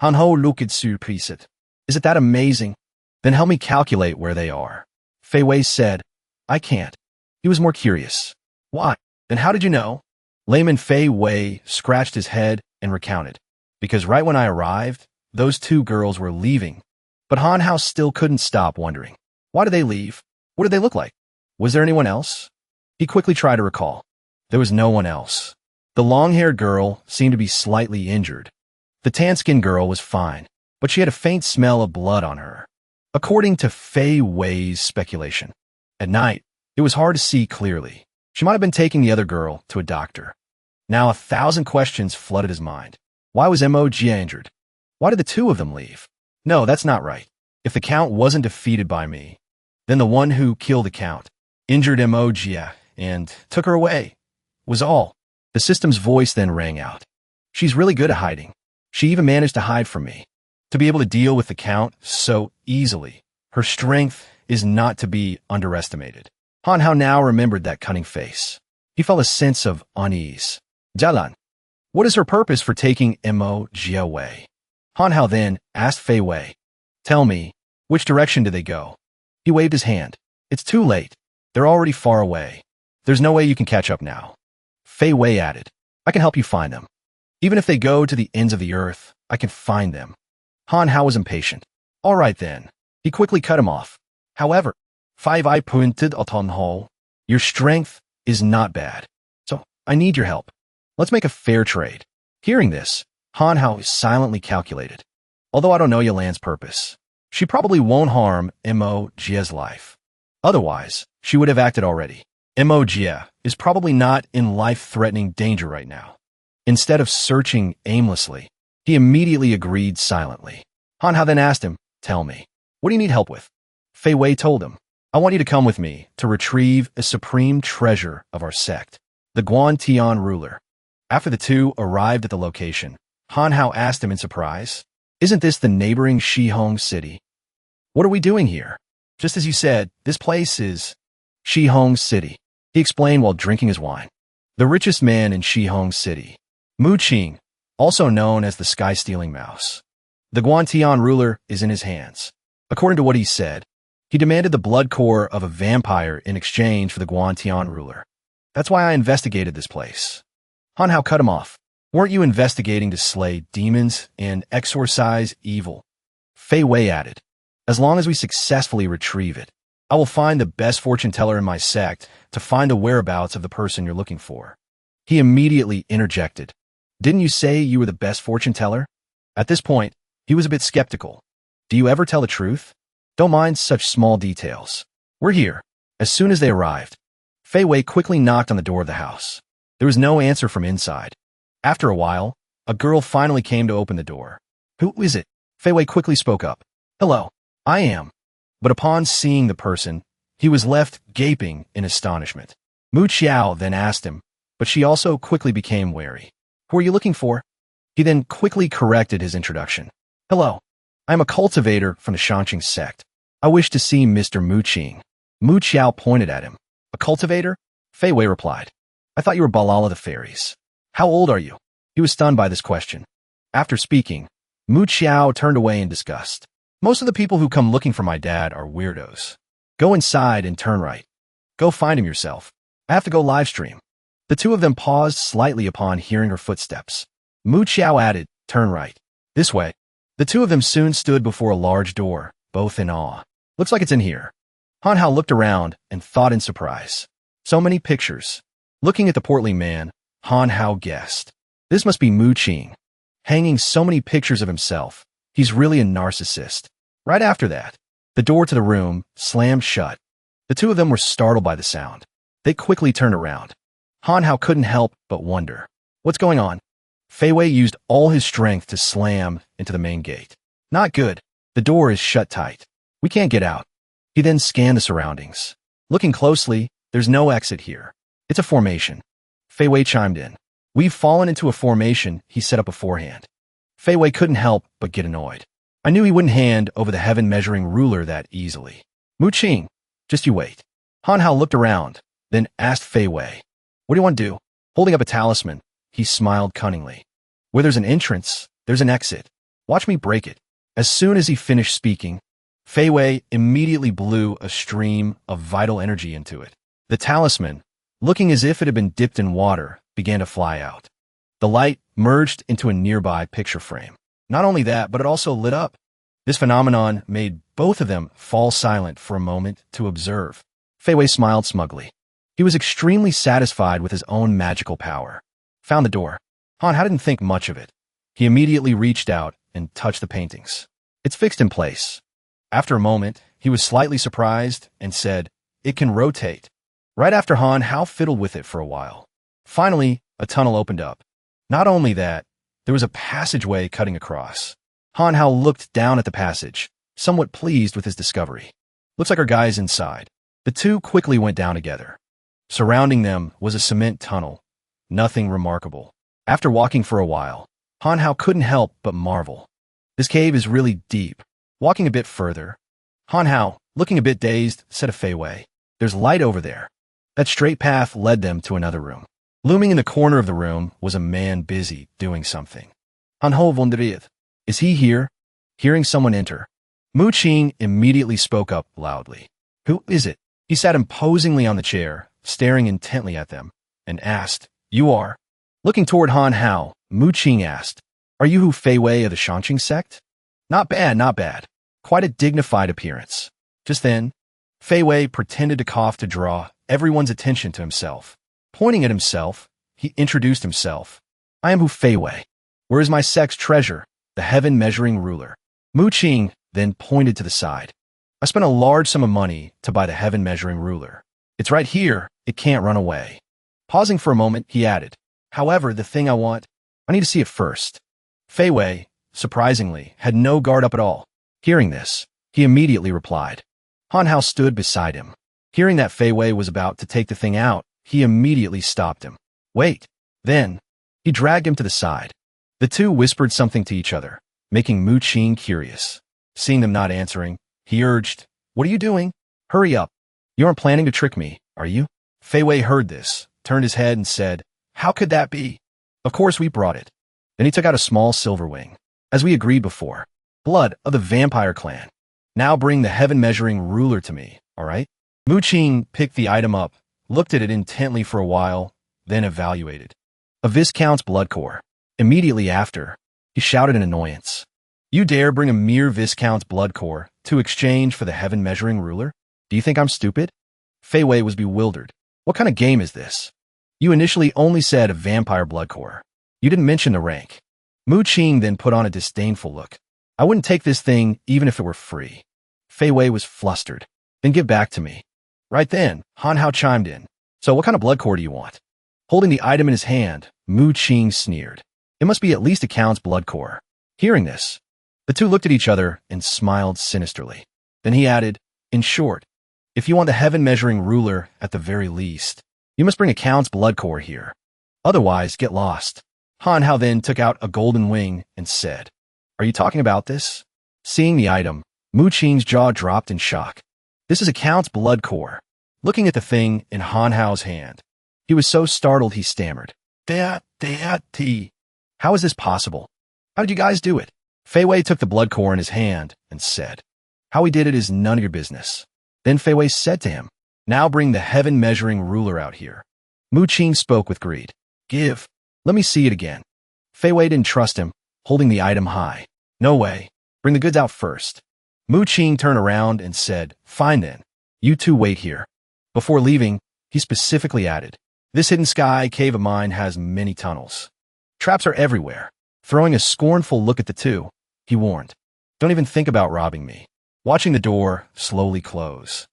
Han Hao looked surprised. "Is it that amazing? Then help me calculate where they are." Fei Wei said, "I can't." He was more curious. "Why?" Then how did you know? Layman Fei Wei scratched his head and recounted. Because right when I arrived, those two girls were leaving. But Han Hao still couldn't stop wondering. Why did they leave? What did they look like? Was there anyone else? He quickly tried to recall. There was no one else. The long-haired girl seemed to be slightly injured. The tan-skinned girl was fine, but she had a faint smell of blood on her. According to Fei Wei's speculation, at night, it was hard to see clearly. She might have been taking the other girl to a doctor. Now 1,000 questions flooded his mind. Why was Mo Jia injured? Why did the two of them leave? No, that's not right. If the Count wasn't defeated by me, then the one who killed the Count injured Mo Jia and took her away, was all. The system's voice then rang out. She's really good at hiding. She even managed to hide from me. To be able to deal with the Count so easily. Her strength is not to be underestimated. Han Hao now remembered that cunning face. He felt a sense of unease. Jalan, what is her purpose for taking Mo Jia away? Han Hao then asked Fei Wei. Tell me, which direction did they go? He waved his hand. It's too late. They're already far away. There's no way you can catch up now. Fei Wei added, I can help you find them. Even if they go to the ends of the earth, I can find them. Han Hao was impatient. All right then. He quickly cut him off. However, Five I pointed at Han Hao. Your strength is not bad. So I need your help. Let's make a fair trade. Hearing this, Han Hao silently calculated. Although I don't know Yalan's purpose, she probably won't harm Mo Jia's life. Otherwise, she would have acted already. Mo Jia is probably not in life-threatening danger right now. Instead of searching aimlessly, he immediately agreed silently. Han Hao then asked him, tell me, what do you need help with? Fei Wei told him, I want you to come with me to retrieve a supreme treasure of our sect, the Guantian ruler. After the two arrived at the location, Han Hao asked him in surprise, isn't this the neighboring Shihong city? What are we doing here? Just as you said, this place is Shihong City, he explained while drinking his wine. The richest man in Shihong City, Mu Qing, also known as the sky-stealing mouse. The Guantian ruler is in his hands. According to what he said, he demanded the blood core of a vampire in exchange for the Guantian ruler. That's why I investigated this place. Han Hao cut him off. Weren't you investigating to slay demons and exorcise evil? Fei Wei added, as long as we successfully retrieve it, I will find the best fortune teller in my sect to find the whereabouts of the person you're looking for. He immediately interjected. Didn't you say you were the best fortune teller? At this point, he was a bit skeptical. Do you ever tell the truth? Don't mind such small details. We're here. As soon as they arrived, Fei Wei quickly knocked on the door of the house. There was no answer from inside. After a while, a girl finally came to open the door. Who is it? Fei Wei quickly spoke up. Hello, I am. But upon seeing the person, he was left gaping in astonishment. Mu Qiao then asked him, but she also quickly became wary. Who are you looking for? He then quickly corrected his introduction. Hello, I am a cultivator from the Shanqing sect. I wish to see Mr. Mu Qing. Mu Qiao pointed at him. A cultivator? Fei Wei replied. I thought you were Balala the fairies. How old are you? He was stunned by this question. After speaking, Mu Qiao turned away in disgust. Most of the people who come looking for my dad are weirdos. Go inside and turn right. Go find him yourself. I have to go live stream. The two of them paused slightly upon hearing her footsteps. Mu Qiao added, turn right. This way. The two of them soon stood before a large door, both in awe. Looks like it's in here. Han Hao looked around and thought in surprise. So many pictures. Looking at the portly man, Han Hao guessed. This must be Mu Qing. Hanging so many pictures of himself. He's really a narcissist. Right after that, the door to the room slammed shut. The two of them were startled by the sound. They quickly turned around. Han Hao couldn't help but wonder. What's going on? Fei Wei used all his strength to slam into the main gate. Not good. The door is shut tight. We can't get out. He then scanned the surroundings. Looking closely, there's no exit here. It's a formation. Fei Wei chimed in. We've fallen into a formation he set up beforehand. Fei Wei couldn't help but get annoyed. I knew he wouldn't hand over the heaven-measuring ruler that easily. Mu Qing, just you wait. Han Hao looked around, then asked Fei Wei, what do you want to do? Holding up a talisman, he smiled cunningly. Where there's an entrance, there's an exit. Watch me break it. As soon as he finished speaking, Fei Wei immediately blew a stream of vital energy into it. The talisman, looking as if it had been dipped in water, began to fly out. The light merged into a nearby picture frame. Not only that, but it also lit up. This phenomenon made both of them fall silent for a moment to observe. Fei Wei smiled smugly. He was extremely satisfied with his own magical power. Found the door. Han Hao didn't think much of it. He immediately reached out and touched the paintings. It's fixed in place. After a moment, he was slightly surprised and said, "It can rotate." Right after Han Hao fiddled with it for a while. Finally, a tunnel opened up. Not only that, there was a passageway cutting across. Han Hao looked down at the passage, somewhat pleased with his discovery. Looks like our guy's inside. The two quickly went down together. Surrounding them was a cement tunnel. Nothing remarkable. After walking for a while, Han Hao couldn't help but marvel. This cave is really deep. Walking a bit further, Han Hao, looking a bit dazed, said to Fei Wei, "There's light over there." That straight path led them to another room. Looming in the corner of the room was a man busy doing something. Han Ho wondered, "Is he here?" Hearing someone enter, Mu Qing immediately spoke up loudly. "Who is it?" He sat imposingly on the chair, staring intently at them, and asked, "You are?" Looking toward Han Hao, Mu Qing asked, "Are you Hu Fei Wei of the Shangqing sect?" Not bad, not bad. Quite a dignified appearance. Just then, Fei Wei pretended to cough to draw everyone's attention to himself. Pointing at himself, he introduced himself. "I am Hu Fei Wei. Where is my sect's treasure, the heaven-measuring ruler?" Mu Qing then pointed to the side. "I spent a large sum of money to buy the heaven-measuring ruler. It's right here. It can't run away." Pausing for a moment, he added, "However, the thing I need to see it first." Fei Wei, surprisingly, had no guard up at all. Hearing this, he immediately replied. Han Hao stood beside him. Hearing that Fei Wei was about to take the thing out, he immediately stopped him. "Wait." Then, he dragged him to the side. The two whispered something to each other, making Mu Qing curious. Seeing them not answering, he urged, "What are you doing? Hurry up. You aren't planning to trick me, are you?" Fei Wei heard this, turned his head and said, "How could that be? Of course we brought it." Then he took out a small silver wing. "As we agreed before, blood of the vampire clan. Now bring the heaven-measuring ruler to me, all right?" Mu Qing picked the item up, looked at it intently for a while, then evaluated. A Viscount's blood core. Immediately after, he shouted in annoyance, "You dare bring a mere Viscount's blood core to exchange for the heaven-measuring ruler? Do you think I'm stupid?" Fei Wei was bewildered. "What kind of game is this? You initially only said a vampire blood core. You didn't mention the rank." Mu Qing then put on a disdainful look. "I wouldn't take this thing even if it were free." Fei Wei was flustered. "Then give back to me." Right then, Han Hao chimed in. "So what kind of blood core do you want?" Holding the item in his hand, Mu Qing sneered. "It must be at least a count's blood core." Hearing this, the two looked at each other and smiled sinisterly. Then he added, "In short, if you want the heaven-measuring ruler at the very least, you must bring a count's blood core here. Otherwise, get lost." Han Hao then took out a golden wing and said, "Are you talking about this?" Seeing the item, Mu Qing's jaw dropped in shock. "This is a count's blood core." Looking at the thing in Han Hao's hand, he was so startled he stammered, "T. How is this possible? How did you guys do it?" Fei Wei took the blood core in his hand and said, "How we did it is none of your business." Then Fei Wei said to him, "Now bring the heaven-measuring ruler out here." Mu Qing spoke with greed. "Give. Let me see it again." Fei Wei didn't trust him, holding the item high. "No way. Bring the goods out first." Mu Qing turned around and said, "Fine then. You two wait here." Before leaving, he specifically added, "This hidden sky cave of mine has many tunnels. Traps are everywhere." Throwing a scornful look at the two, he warned, "Don't even think about robbing me." Watching the door slowly close,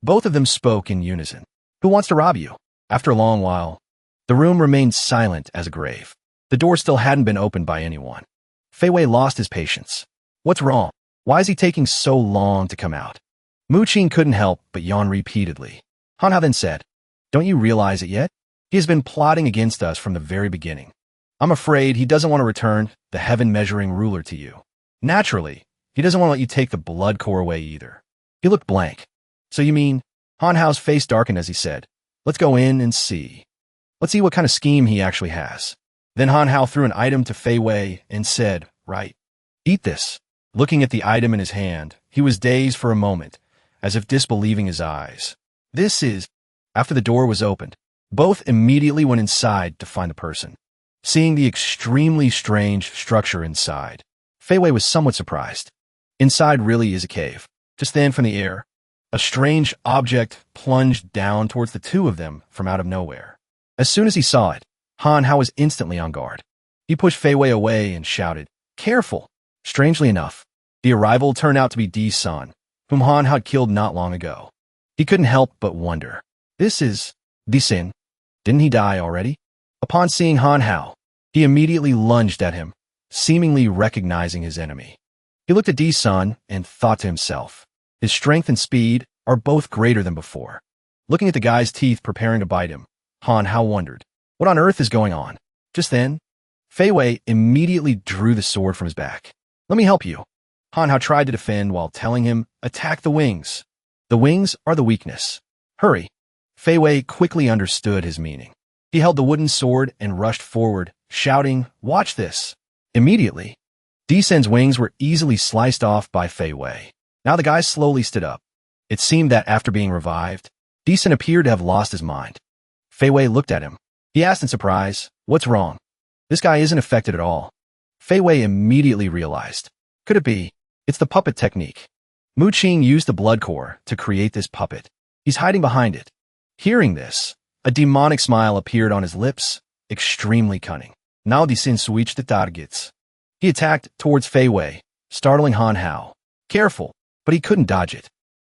both of them spoke in unison. "Who wants to rob you?" After a long while, the room remained silent as a grave. The door still hadn't been opened by anyone. Fei Wei lost his patience. "What's wrong? Why is he taking so long to come out?" Mu Qing couldn't help but yawn repeatedly. Han Hao then said, "Don't you realize it yet? He has been plotting against us from the very beginning. I'm afraid he doesn't want to return the heaven-measuring ruler to you. Naturally, he doesn't want to let you take the blood core away either." He looked blank. "So you mean..." Han Hao's face darkened as he said, "Let's go in and see. Let's see what kind of scheme he actually has." Then Han Hao threw an item to Fei Wei and said, "Right. Eat this." Looking at the item in his hand, he was dazed for a moment, as if disbelieving his eyes. "This is..." After the door was opened, Both immediately went inside to find the person. Seeing the extremely strange structure inside, Fei Wei was somewhat surprised. Inside really is a cave. Just then from the air, a strange object plunged down towards the two of them from out of nowhere. As soon as he saw it, Han Hao was instantly on guard. He pushed Fei Wei away and shouted, "Careful!" Strangely enough, the arrival turned out to be Di-san, whom Han had killed not long ago. He couldn't help but wonder, "This is Di-san. Didn't he die already?" Upon seeing Han Hao, he immediately lunged at him, seemingly recognizing his enemy. He looked at Di-san and thought to himself, his strength and speed are both greater than before. Looking at the guy's teeth preparing to bite him, Han Hao wondered, what on earth is going on? Just then, Fei Wei immediately drew the sword from his back. "Let me help you." Han Hao tried to defend while telling him, "Attack the wings. The wings are the weakness. Hurry." Fei Wei quickly understood his meaning. He held the wooden sword and rushed forward, shouting, "Watch this." Immediately, Di-san's wings were easily sliced off by Fei Wei. Now the guy slowly stood up. It seemed that after being revived, Di-san appeared to have lost his mind. Fei Wei looked at him. He asked in surprise, "What's wrong? This guy isn't affected at all." Fei Wei immediately realized. Could it be? It's the puppet technique. Mu Qing used the blood core to create this puppet. He's hiding behind it. Hearing this, a demonic smile appeared on his lips, extremely cunning. Now Di-san switched the targets. He attacked towards Fei Wei, startling Han Hao. Careful, but he couldn't dodge it.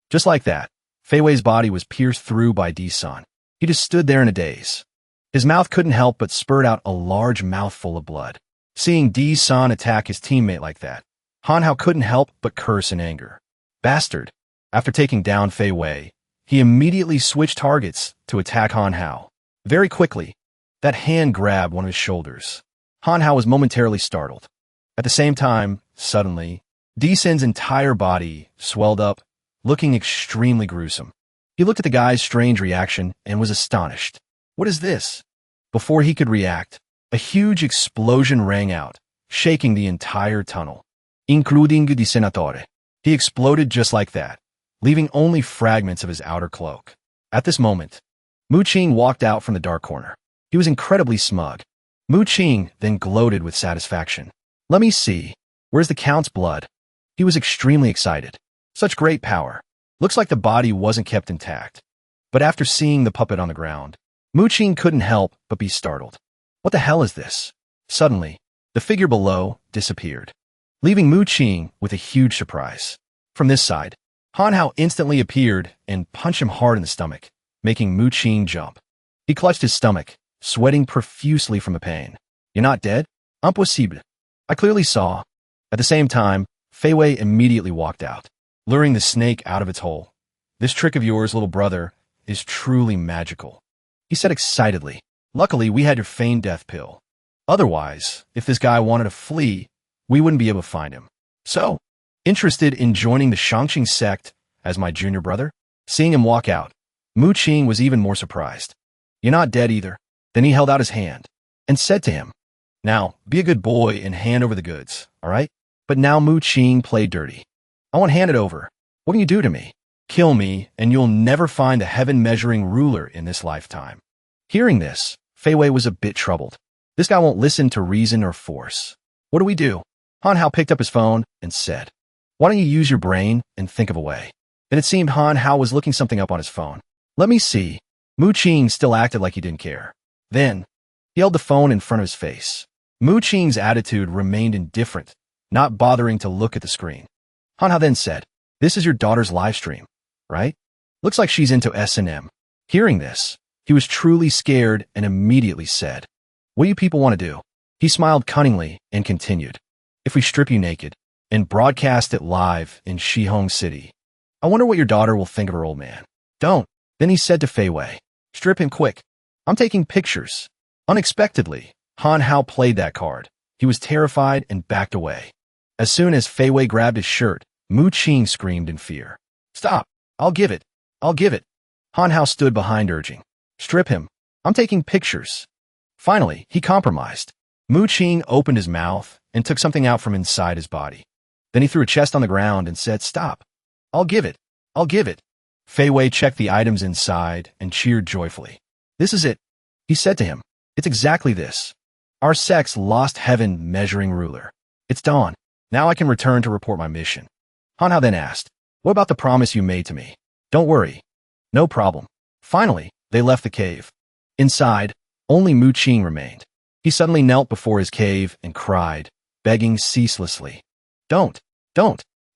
Just like that, Fei Wei's body was pierced through by Di-san. He just stood there in a daze. His mouth couldn't help but spurt out a large mouthful of blood. Seeing Di-san attack his teammate like that, Han Hao couldn't help but curse in anger. Bastard! After taking down Fei Wei, he immediately switched targets to attack Han Hao. Very quickly, that hand grabbed one of his shoulders. Han Hao was momentarily startled. At the same time, suddenly, Di-san's entire body swelled up, looking extremely gruesome. He looked at the guy's strange reaction and was astonished. What is this? Before he could react, a huge explosion rang out, shaking the entire tunnel, including the senatore. He exploded just like that, leaving only fragments of his outer cloak. At this moment, Mu Qing walked out from the dark corner. He was incredibly smug. Mu Qing then gloated with satisfaction. "Let me see. Where's the Count's blood?" He was extremely excited. Such great power. Looks like the body wasn't kept intact. But after seeing the puppet on the ground, Mu Qing couldn't help but be startled. What the hell is this? Suddenly, the figure below disappeared, leaving Mu Qing with a huge surprise. From this side, Han Hao instantly appeared and punched him hard in the stomach, making Mu Qing jump. He clutched his stomach, sweating profusely from the pain. "You're not dead? Impossible. I clearly saw." At the same time, Fei Wei immediately walked out, luring the snake out of its hole. "This trick of yours, little brother, is truly magical," he said excitedly. "Luckily, we had your feigned death pill. Otherwise, if this guy wanted to flee, we wouldn't be able to find him. So, interested in joining the Shangqing sect as my junior brother?" Seeing him walk out, Mu Qing was even more surprised. "You're not dead either." Then he held out his hand and said to him, "Now, be a good boy and hand over the goods, all right?" But now Mu Qing played dirty. "I won't hand it over. What can you do to me? Kill me, and you'll never find the heaven-measuring ruler in this lifetime." Hearing this, Fei Wei was a bit troubled. This guy won't listen to reason or force. What do we do? Han Hao picked up his phone and said, "Why don't you use your brain and think of a way?" Then it seemed Han Hao was looking something up on his phone. "Let me see." Mu Qing still acted like he didn't care. Then, he held the phone in front of his face. Mu Qing's attitude remained indifferent, not bothering to look at the screen. Han Hao then said, "This is your daughter's live stream, right? Looks like she's into S&M." Hearing this, he was truly scared and immediately said, "What do you people want to do?" He smiled cunningly and continued, "If we strip you naked and broadcast it live in Shihong City, I wonder what your daughter will think of her old man." "Don't." Then he said to Fei Wei, "Strip him quick. I'm taking pictures." Unexpectedly, Han Hao played that card. He was terrified and backed away. As soon as Fei Wei grabbed his shirt, Mu Qing screamed in fear. "Stop! I'll give it! I'll give it!" Han Hao stood behind urging, "Strip him. I'm taking pictures." Finally, he compromised. Mu Qing opened his mouth and took something out from inside his body. Then he threw a chest on the ground and said, "Stop! I'll give it! I'll give it!" Fei Wei checked the items inside and cheered joyfully. "This is it. He said to him, "It's exactly this. Our sect's lost heaven measuring ruler. It's dawn. Now I can return to report my mission." Hanhao then asked, "What about the promise you made to me?" "Don't worry. No problem." Finally, they left the cave. Inside, only Mu Qing remained. He suddenly knelt before his cave and cried, begging ceaselessly. Don't.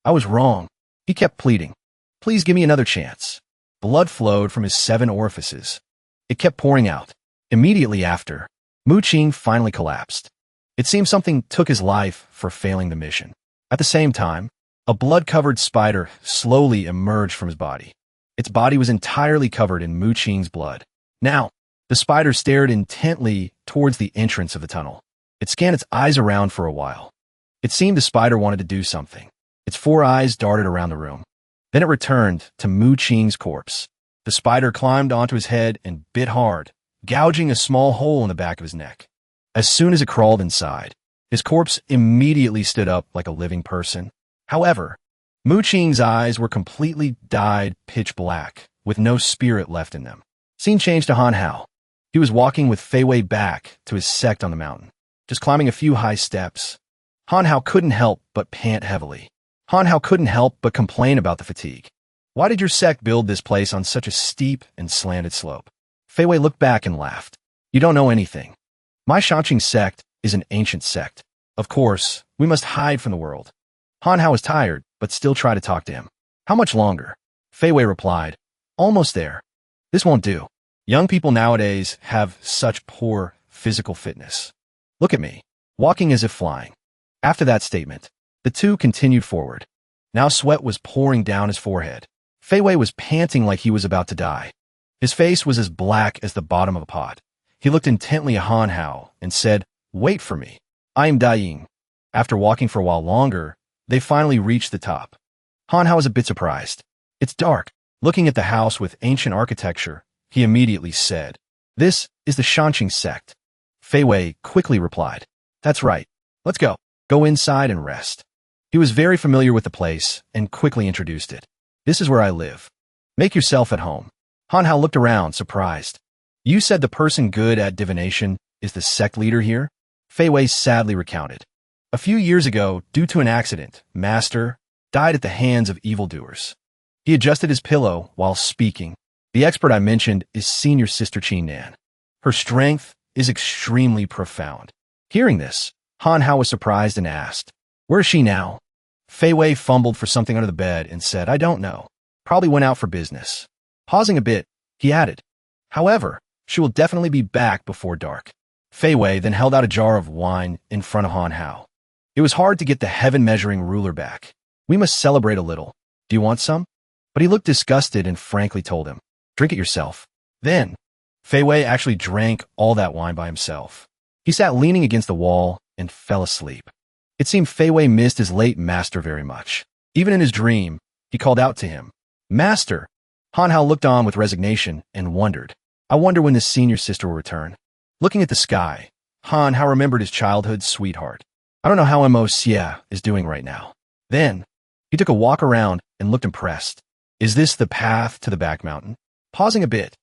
I was wrong." He kept pleading. "Please give me another chance." Blood flowed from his 7 orifices. It kept pouring out. Immediately after, Mu Qing finally collapsed. It seemed something took his life for failing the mission. At the same time, a blood-covered spider slowly emerged from his body. Its body was entirely covered in Mu Qing's blood. Now, the spider stared intently towards the entrance of the tunnel. It scanned its eyes around for a while. It seemed the spider wanted to do something. Its 4 eyes darted around the room. Then it returned to Mu Qing's corpse. The spider climbed onto his head and bit hard, gouging a small hole in the back of his neck. As soon as it crawled inside, his corpse immediately stood up like a living person. However, Mu Qing's eyes were completely dyed pitch black, with no spirit left in them. Scene changed to Hanhao. He was walking with Fei Wei back to his sect on the mountain, just climbing a few high steps. Hanhao couldn't help but pant heavily. Hanhao couldn't help but complain about the fatigue. "Why did your sect build this place on such a steep and slanted slope?" Fei Wei looked back and laughed. "You don't know anything. My Shanqing sect is an ancient sect. Of course, we must hide from the world." Hanhao was tired, but still tried to talk to him. "How much longer?" Fei Wei replied, "Almost there. This won't do. Young people nowadays have such poor physical fitness. Look at me, walking as if flying." After that statement, the two continued forward. Now sweat was pouring down his forehead. Fei Wei was panting like he was about to die. His face was as black as the bottom of a pot. He looked intently at Hanhao and said, "Wait for me. I am dying." After walking for a while longer, they finally reached the top. Hanhao was a bit surprised. "It's dark." Looking at the house with ancient architecture, he immediately said, "This is the Shanqing sect." Fei Wei quickly replied, "That's right. Let's go. Go inside and rest." He was very familiar with the place and quickly introduced it. "This is where I live. Make yourself at home." Hanhao looked around, surprised. "You said the person good at divination is the sect leader here?" Fei Wei sadly recounted. "A few years ago, due to an accident, Master died at the hands of evildoers." He adjusted his pillow while speaking. "The expert I mentioned is Senior Sister Qin Nan. Her strength is extremely profound." Hearing this, Hanhao was surprised and asked, "Where is she now?" Fei Wei fumbled for something under the bed and said, "I don't know. Probably went out for business." Pausing a bit, he added, "However, she will definitely be back before dark." Fei Wei then held out a jar of wine in front of Hanhao. It was hard to get the heaven-measuring ruler back. "We must celebrate a little. Do you want some?" But he looked disgusted and frankly told him, "Drink it yourself." Then, Fei Wei actually drank all that wine by himself. He sat leaning against the wall and fell asleep. It seemed Fei Wei missed his late master very much. Even in his dream, he called out to him, "Master!" Hanhao looked on with resignation and wondered, "I wonder when this senior sister will return." Looking at the sky, Hanhao remembered his childhood sweetheart. "I don't know how Mo Jia is doing right now." Then, he took a walk around and looked impressed. "Is this the path to the back mountain?" Pausing a bit,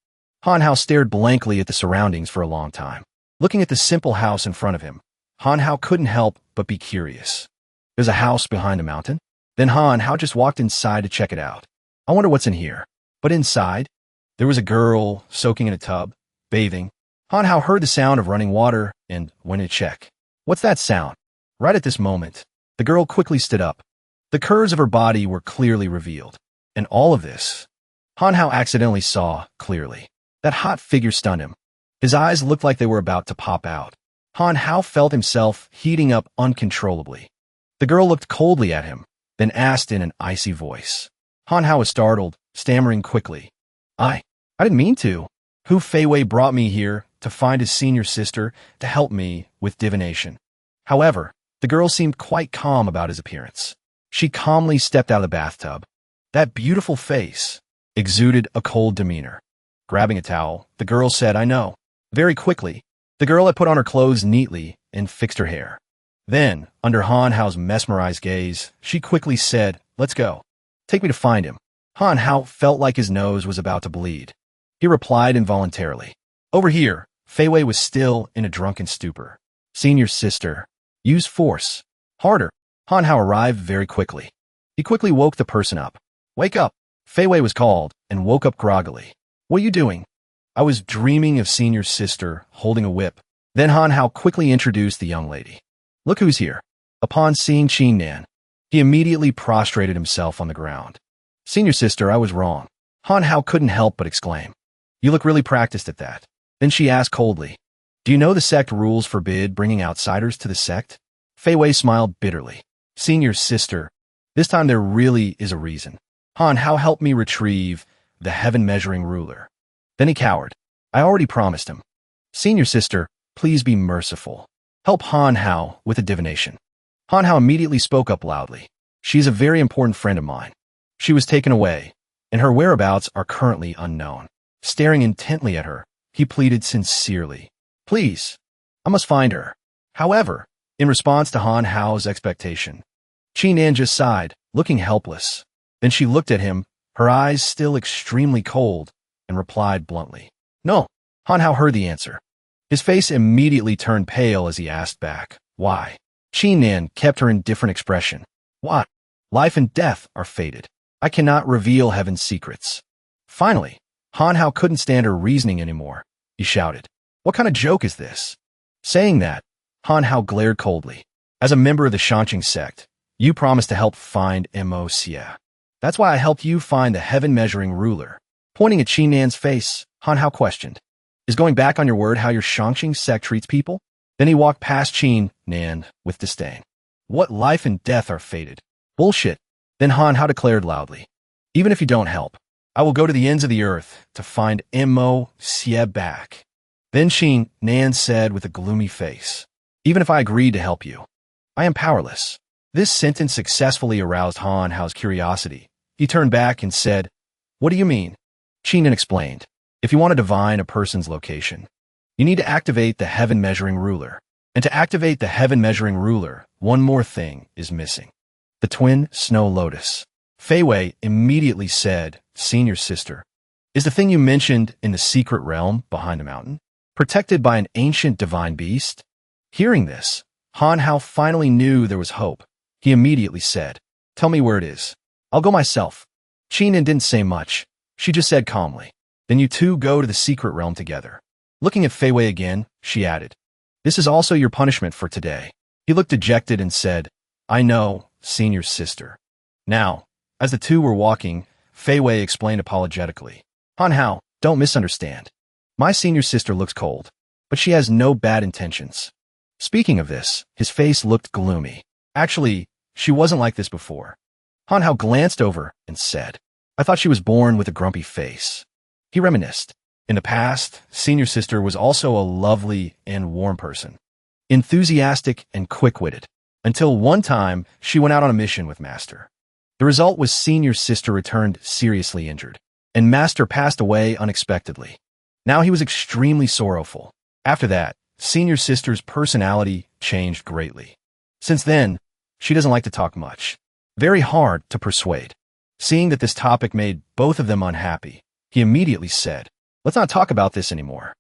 Hanhao stared blankly at the surroundings for a long time. Looking at the simple house in front of him, Hanhao couldn't help but be curious. There's a house behind the mountain? Then Hanhao just walked inside to check it out. "I wonder what's in here." But inside, there was a girl soaking in a tub, bathing. Hanhao heard the sound of running water and went to check. "What's that sound?" Right at this moment, the girl quickly stood up. The curves of her body were clearly revealed. And all of this, Hanhao accidentally saw clearly. That hot figure stunned him. His eyes looked like they were about to pop out. Hanhao felt himself heating up uncontrollably. The girl looked coldly at him, then asked in an icy voice. Hanhao was startled, stammering quickly, I didn't mean to. Hu Fei Wei brought me here to find his senior sister to help me with divination." However, the girl seemed quite calm about his appearance. She calmly stepped out of the bathtub. That beautiful face exuded a cold demeanor. Grabbing a towel, the girl said, "I know." Very quickly, the girl had put on her clothes neatly and fixed her hair. Then, under Hanhao's mesmerized gaze, she quickly said, "Let's go. Take me to find him." Hanhao felt like his nose was about to bleed. He replied involuntarily, "Over here, Fei Wei was still in a drunken stupor. Senior sister. Use force. Harder. Han Hao arrived very quickly. He quickly woke the person up. Wake up. Fei Wei was called and woke up groggily. What are you doing? I was dreaming of senior sister holding a whip. Then Han Hao quickly introduced the young lady. Look who's here. Upon seeing Qin Nan, he immediately prostrated himself on the ground. Senior sister, I was wrong. Han Hao couldn't help but exclaim. You look really practiced at that. Then she asked coldly, do you know the sect rules forbid bringing outsiders to the sect? Fei Wei smiled bitterly. Senior sister, this time there really is a reason. Han Hao helped me retrieve the heaven-measuring ruler. Then he cowered. I already promised him. Senior sister, please be merciful. Help Han Hao with a divination. Han Hao immediately spoke up loudly. She's a very important friend of mine. She was taken away, and her whereabouts are currently unknown. Staring intently at her, he pleaded sincerely. Please, I must find her. However, in response to Han Hao's expectation, Qin Nan just sighed, looking helpless. Then she looked at him, her eyes still extremely cold, and replied bluntly. No. Han Hao heard the answer. His face immediately turned pale as he asked back, why? Qin Nan kept her indifferent expression. Why? Life and death are fated. I cannot reveal heaven's secrets. Finally, Han Hao couldn't stand her reasoning anymore. He shouted, what kind of joke is this? Saying that, Han Hao glared coldly. As a member of the Shounen sect, you promised to help find Mo Jia. That's why I helped you find the heaven-measuring ruler. Pointing at Qin Nan's face, Han Hao questioned, is going back on your word how your Shounen sect treats people? Then he walked past Qin Nan with disdain. What life and death are fated? Bullshit. Then Han Hao declared loudly, even if you don't help, I will go to the ends of the earth to find Mo Jia back. Then Qin Nan said with a gloomy face, even if I agreed to help you, I am powerless. This sentence successfully aroused Han Hao's curiosity. He turned back and said, what do you mean? Qin Nan explained, if you want to divine a person's location, you need to activate the heaven-measuring ruler. And to activate the heaven-measuring ruler, one more thing is missing. The twin snow lotus. Fei Wei immediately said, senior sister, is the thing you mentioned in the secret realm behind the mountain, protected by an ancient divine beast? Hearing this, Han Hao finally knew there was hope. He immediately said, tell me where it is. I'll go myself. Qin Nan didn't say much. She just said calmly, then you two go to the secret realm together. Looking at Fei Wei again, she added, this is also your punishment for today. He looked dejected and said, I know, senior sister. Now, as the two were walking, Fei Wei explained apologetically, Han Hao, don't misunderstand. My senior sister looks cold, but she has no bad intentions. Speaking of this, his face looked gloomy. Actually, she wasn't like this before. Han Hao glanced over and said, I thought she was born with a grumpy face. He reminisced. In the past, senior sister was also a lovely and warm person, enthusiastic and quick-witted, until one time she went out on a mission with Master. The result was senior sister returned seriously injured, and Master passed away unexpectedly. Now he was extremely sorrowful. After that, senior sister's personality changed greatly. Since then, she doesn't like to talk much. Very hard to persuade. Seeing that this topic made both of them unhappy, he immediately said, let's not talk about this anymore.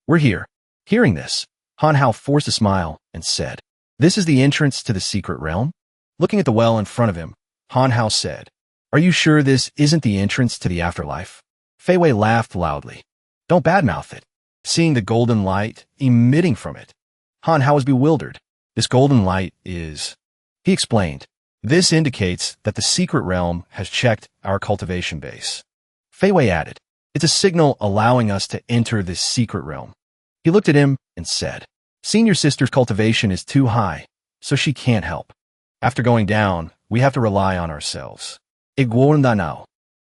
We're here. Hearing this, Han Hao forced a smile and said, this is the entrance to the secret realm? Looking at the well in front of him, Han Hao said, are you sure this isn't the entrance to the afterlife? Fei Wei laughed loudly. Don't badmouth it. Seeing the golden light emitting from it, Han Hao was bewildered. This golden light is... He explained, this indicates that the secret realm has checked our cultivation base. Fei Wei added, it's a signal allowing us to enter this secret realm. He looked at him and said, senior sister's cultivation is too high, so she can't help. After going down, we have to rely on ourselves. Igworandanao.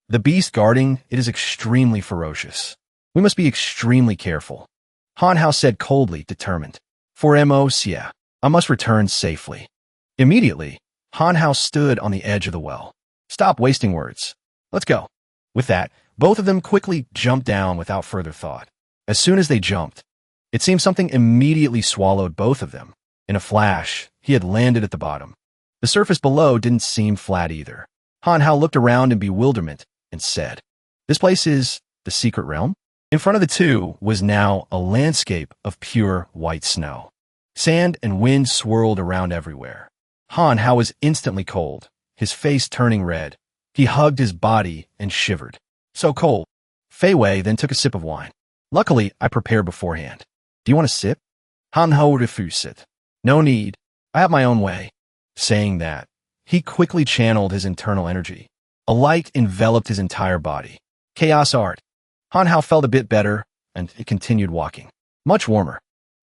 The beast guarding it is extremely ferocious. We must be extremely careful. Han Hao said coldly, determined. For Mo Jia, I must return safely. Immediately, Han Hao stood on the edge of the well. Stop wasting words. Let's go. With that, both of them quickly jumped down without further thought. As soon as they jumped, it seemed something immediately swallowed both of them. In a flash, he had landed at the bottom. The surface below didn't seem flat either. Han Hao looked around in bewilderment and said, this place is the secret realm? In front of the two was now a landscape of pure white snow. Sand and wind swirled around everywhere. Han Hao was instantly cold, his face turning red. He hugged his body and shivered. So cold. Fei Wei then took a sip of wine. Luckily, I prepared beforehand. Do you want a sip? Han Hao refused it. No need. I have my own way. Saying that, he quickly channeled his internal energy. A light enveloped his entire body. Chaos art. Han Hao felt a bit better, and it continued walking. Much warmer.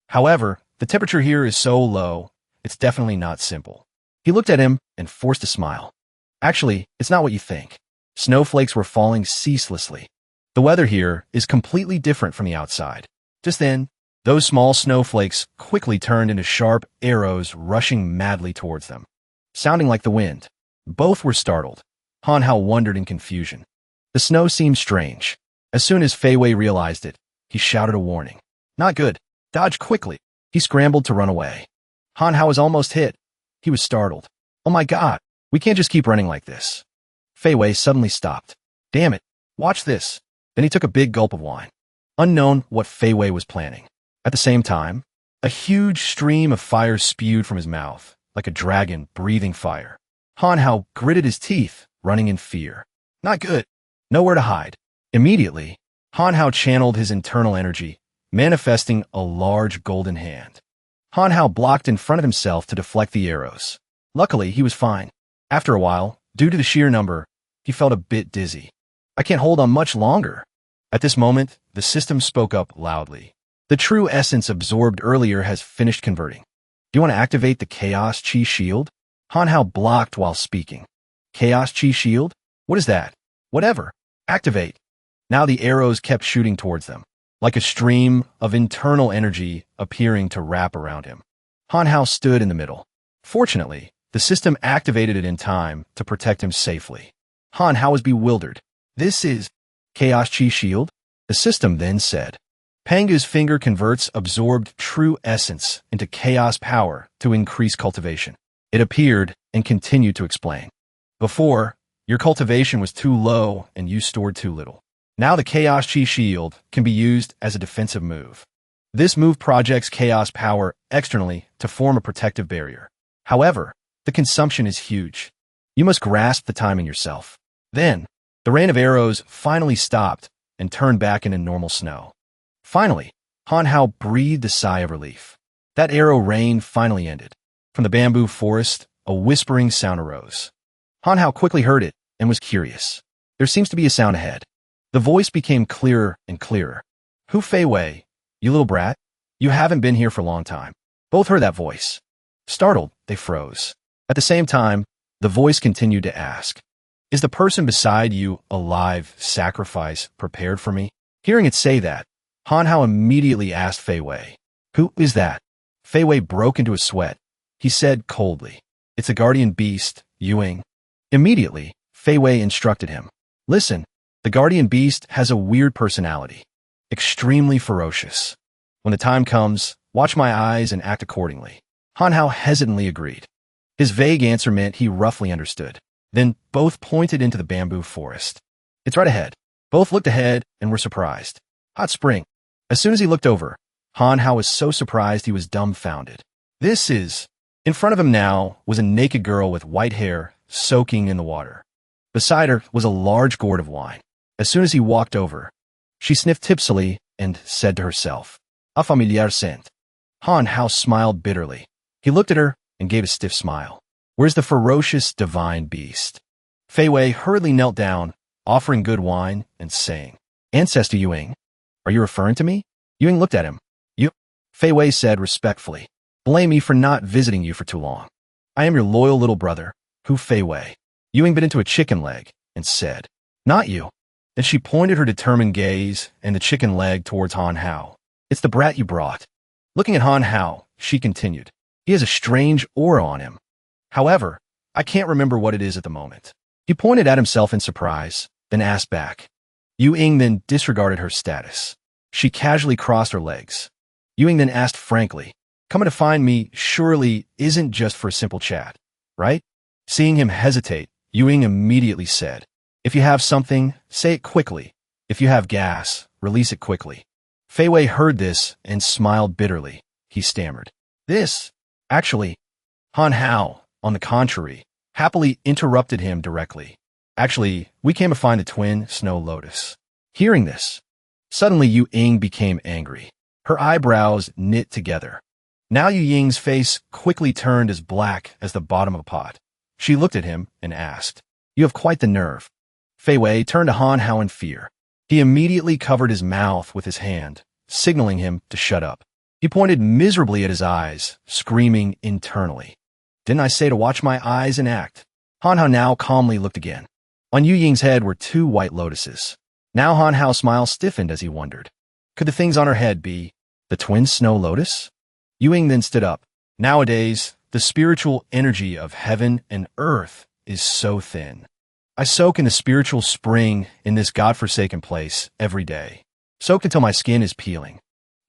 However, the temperature here is so low, it's definitely not simple. He looked at him and forced a smile. Actually, it's not what you think. Snowflakes were falling ceaselessly. The weather here is completely different from the outside. Just then, those small snowflakes quickly turned into sharp arrows rushing madly towards them, sounding like the wind. Both were startled. Han Hao wondered in confusion. The snow seemed strange. As soon as Fei Wei realized it, he shouted a warning. Not good. Dodge quickly. He scrambled to run away. Han Hao was almost hit. He was startled. Oh my god, we can't just keep running like this. Fei Wei suddenly stopped. Damn it, watch this. Then he took a big gulp of wine. Unknown what Fei Wei was planning. At the same time, a huge stream of fire spewed from his mouth, like a dragon breathing fire. Han Hao gritted his teeth, running in fear. Not good. Nowhere to hide. Immediately, Han Hao channeled his internal energy, manifesting a large golden hand. Han Hao blocked in front of himself to deflect the arrows. Luckily, he was fine. After a while, due to the sheer number, he felt a bit dizzy. I can't hold on much longer. At this moment, the system spoke up loudly. The true essence absorbed earlier has finished converting. Do you want to activate the Chaos Chi Shield? Han Hao blocked while speaking. Chaos Chi Shield? What is that? Whatever. Activate. Now the arrows kept shooting towards them, like a stream of internal energy appearing to wrap around him. Han Hao stood in the middle. Fortunately, the system activated it in time to protect him safely. Han Hao was bewildered. This is Chaos Chi Shield? The system then said. Pangu's finger converts absorbed true essence into chaos power to increase cultivation. It appeared and continued to explain. Before, your cultivation was too low and you stored too little. Now the Chaos Chi Shield can be used as a defensive move. This move projects chaos power externally to form a protective barrier. However, the consumption is huge. You must grasp the timing yourself. Then, the rain of arrows finally stopped and turned back into normal snow. Finally, Han Hao breathed a sigh of relief. That arrow rain finally ended. From the bamboo forest, a whispering sound arose. Han Hao quickly heard it and was curious. There seems to be a sound ahead. The voice became clearer and clearer. Hu Fei Wei, you little brat, you haven't been here for a long time. Both heard that voice. Startled, they froze. At the same time, the voice continued to ask, is the person beside you a live sacrifice prepared for me? Hearing it say that, Han Hao immediately asked Fei Wei, who is that? Fei Wei broke into a sweat. He said coldly, it's a guardian beast, Yuing. Immediately, Fei Wei instructed him, listen, the guardian beast has a weird personality, extremely ferocious. When the time comes, watch my eyes and act accordingly. Han Hao hesitantly agreed. His vague answer meant he roughly understood. Then both pointed into the bamboo forest. It's right ahead. Both looked ahead and were surprised. Hot spring. As soon as he looked over, Han Hao was so surprised he was dumbfounded. This is... In front of him now was a naked girl with white hair soaking in the water. Beside her was a large gourd of wine. As soon as he walked over, she sniffed tipsily and said to herself, a familiar scent. Han Hao smiled bitterly. He looked at her and gave a stiff smile. Where's the ferocious divine beast? Fei Wei hurriedly knelt down, offering good wine and saying, Ancestor Yuing, are you referring to me? Yuing looked at him. You? Fei Wei said respectfully, blame me for not visiting you for too long. I am your loyal little brother, Hu Fei Wei. Yuing bit into a chicken leg and said, not you. Then she pointed her determined gaze and the chicken leg towards Han Hao. It's the brat you brought. Looking at Han Hao, she continued, he has a strange aura on him. However, I can't remember what it is at the moment. He pointed at himself in surprise, then asked back. Yuing then disregarded her status. She casually crossed her legs. Yuing then asked frankly, coming to find me surely isn't just for a simple chat, right? Seeing him hesitate, Yuing immediately said, if you have something, say it quickly. If you have gas, release it quickly. Fei Wei heard this and smiled bitterly. He stammered. This, actually, Han Hao, on the contrary, happily interrupted him directly. Actually, we came to find the twin snow lotus. Hearing this, suddenly Yu Ying became angry. Her eyebrows knit together. Now Yu Ying's face quickly turned as black as the bottom of a pot. She looked at him and asked, You have quite the nerve. Fei Wei turned to Han Hao in fear. He immediately covered his mouth with his hand, signaling him to shut up. He pointed miserably at his eyes, screaming internally. Didn't I say to watch my eyes and act? Han Hao now calmly looked again. On Yu Ying's head were 2 white lotuses. Now Han Hao's smile stiffened as he wondered. Could the things on her head be the twin snow lotus? Yu Ying then stood up. Nowadays, the spiritual energy of heaven and earth is so thin. I soak in the spiritual spring in this godforsaken place every day, soaked until my skin is peeling.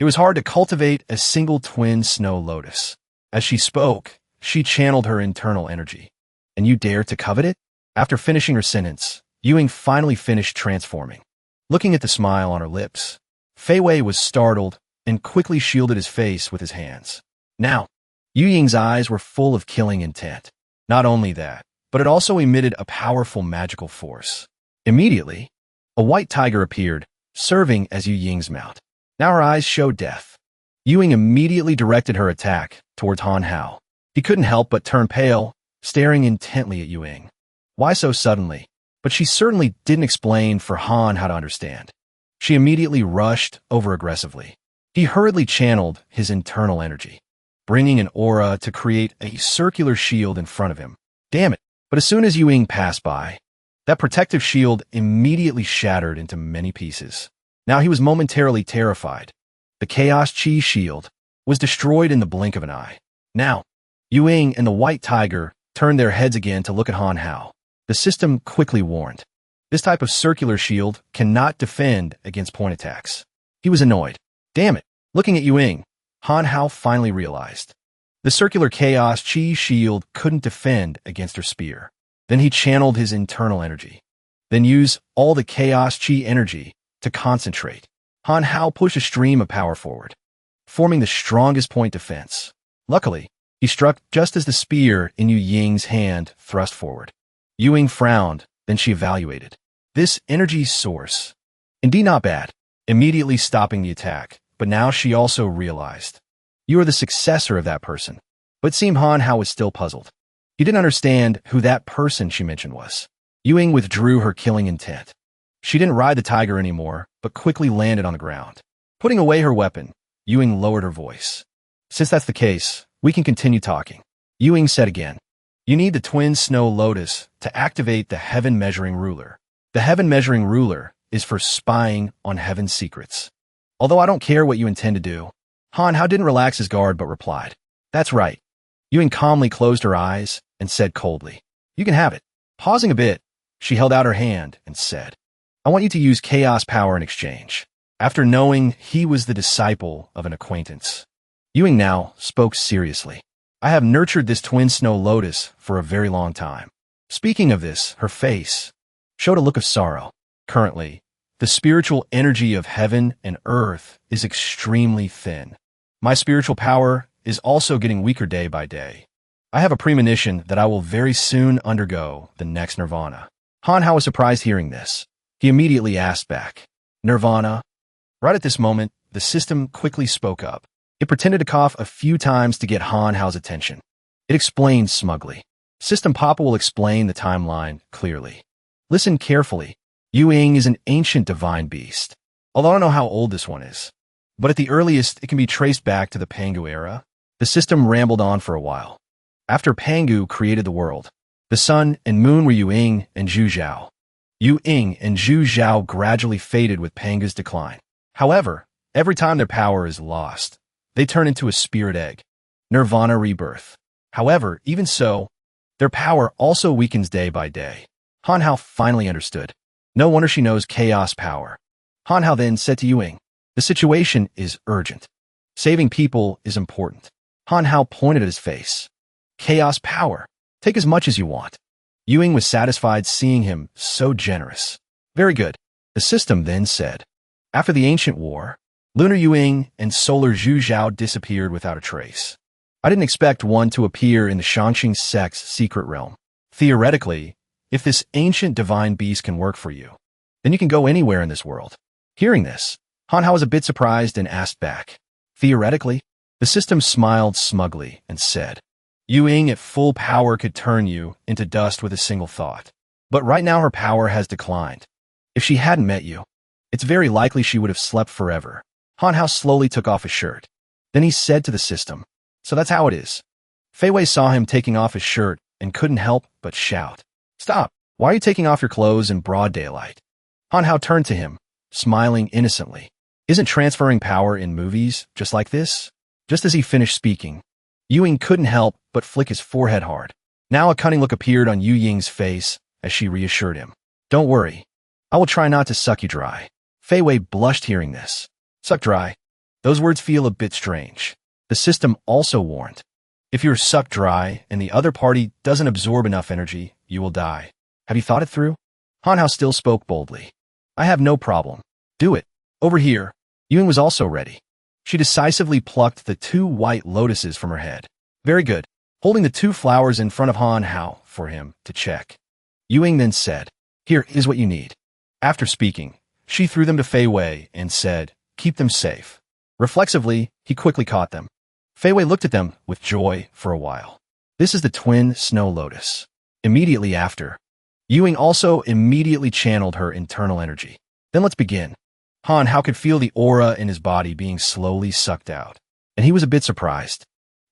It was hard to cultivate a single twin snow lotus. As she spoke, she channeled her internal energy. And you dare to covet it? After finishing her sentence, Yu Ying finally finished transforming. Looking at the smile on her lips, Fei Wei was startled and quickly shielded his face with his hands. Now, Yu Ying's eyes were full of killing intent. Not only that, but it also emitted a powerful magical force. Immediately, a white tiger appeared, serving as Yu Ying's mount. Now her eyes showed death. Yu Ying immediately directed her attack towards Han Hao. He couldn't help but turn pale, staring intently at Yu Ying. Why so suddenly? But she certainly didn't explain for Han how to understand. She immediately rushed over aggressively. He hurriedly channeled his internal energy, bringing an aura to create a circular shield in front of him. Damn it. But as soon as Yu Ying passed by, that protective shield immediately shattered into many pieces. Now he was momentarily terrified. The Chaos Chi shield was destroyed in the blink of an eye. Now, Yu Ying and the white tiger turned their heads again to look at Han Hao. The system quickly warned. This type of circular shield cannot defend against point attacks. He was annoyed. Damn it. Looking at Yu Ying, Han Hao finally realized. The circular Chaos Chi shield couldn't defend against her spear. Then he channeled his internal energy. Then used all the Chaos Chi energy to concentrate. Han Hao pushed a stream of power forward, forming the strongest point defense. Luckily, he struck just as the spear in Yu Ying's hand thrust forward. Yu Ying frowned, then she evaluated. This energy source, indeed not bad, immediately stopping the attack, but now she also realized. You are the successor of that person. But it seemed Han Hao was still puzzled. He didn't understand who that person she mentioned was. Yu Ying withdrew her killing intent. She didn't ride the tiger anymore, but quickly landed on the ground. Putting away her weapon, Yu Ying lowered her voice. Since that's the case, we can continue talking. Yu Ying said again. You need the twin snow lotus to activate the heaven measuring ruler. The heaven measuring ruler is for spying on heaven's secrets. Although I don't care what you intend to do, Han Hao didn't relax his guard but replied, That's right. Yu Ying calmly closed her eyes and said coldly, You can have it. Pausing a bit, she held out her hand and said, I want you to use chaos power in exchange. After knowing he was the disciple of an acquaintance, Yu Ying now spoke seriously. I have nurtured this twin snow lotus for a very long time. Speaking of this, her face showed a look of sorrow. Currently, the spiritual energy of heaven and earth is extremely thin. My spiritual power is also getting weaker day by day. I have a premonition that I will very soon undergo the next nirvana. Han Hao was surprised hearing this. He immediately asked back, Nirvana? Right at this moment, the system quickly spoke up. It pretended to cough a few times to get Han Hao's attention. It explained smugly. System Papa will explain the timeline clearly. Listen carefully. Yu Ying is an ancient divine beast. Although I don't know how old this one is, but at the earliest, it can be traced back to the Pangu era. The system rambled on for a while. After Pangu created the world, the sun and moon were Yu Ying and Zhu Zhao. Yu Ying and Zhu Zhao gradually faded with Pangu's decline. However, every time their power is lost, they turn into a spirit egg, Nirvana rebirth. However, even so, their power also weakens day by day. Han Hao finally understood. No wonder she knows chaos power. Han Hao then said to Yu Ying, The situation is urgent. Saving people is important. Han Hao pointed at his face. Chaos power. Take as much as you want. Yu Ying was satisfied seeing him so generous. Very good. The system then said, after the ancient war, lunar Yuing and solar Zhu Zhao disappeared without a trace. I didn't expect one to appear in the Shanxing sect's secret realm. Theoretically, if this ancient divine beast can work for you, then you can go anywhere in this world. Hearing this, Hanhao was a bit surprised and asked back. Theoretically? The system smiled smugly and said, Yuing at full power could turn you into dust with a single thought. But right now her power has declined. If she hadn't met you, it's very likely she would have slept forever. Hanhao slowly took off his shirt. Then he said to the system, so that's how it is. Fei Wei saw him taking off his shirt and couldn't help but shout, Stop! Why are you taking off your clothes in broad daylight? Hanhao turned to him, smiling innocently. Isn't transferring power in movies just like this? Just as he finished speaking, Yuing couldn't help but flick his forehead hard. Now a cunning look appeared on Yu Ying's face as she reassured him. Don't worry. I will try not to suck you dry. Fei Wei blushed hearing this. Suck dry? Those words feel a bit strange. The system also warned. If you're sucked dry and the other party doesn't absorb enough energy, you will die. Have you thought it through? Hanhao still spoke boldly. I have no problem. Do it. Over here. Yuing was also ready. She decisively plucked the 2 white lotuses from her head. Very good. Holding the 2 flowers in front of Hanhao for him to check. Yuing then said, Here is what you need. After speaking, she threw them to Fei Wei and said, Keep them safe. Reflexively, he quickly caught them. Fei Wei looked at them with joy for a while. This is the twin snow lotus. Immediately after, Yuing also immediately channeled her internal energy. Then let's begin. Hanhao could feel the aura in his body being slowly sucked out, and he was a bit surprised.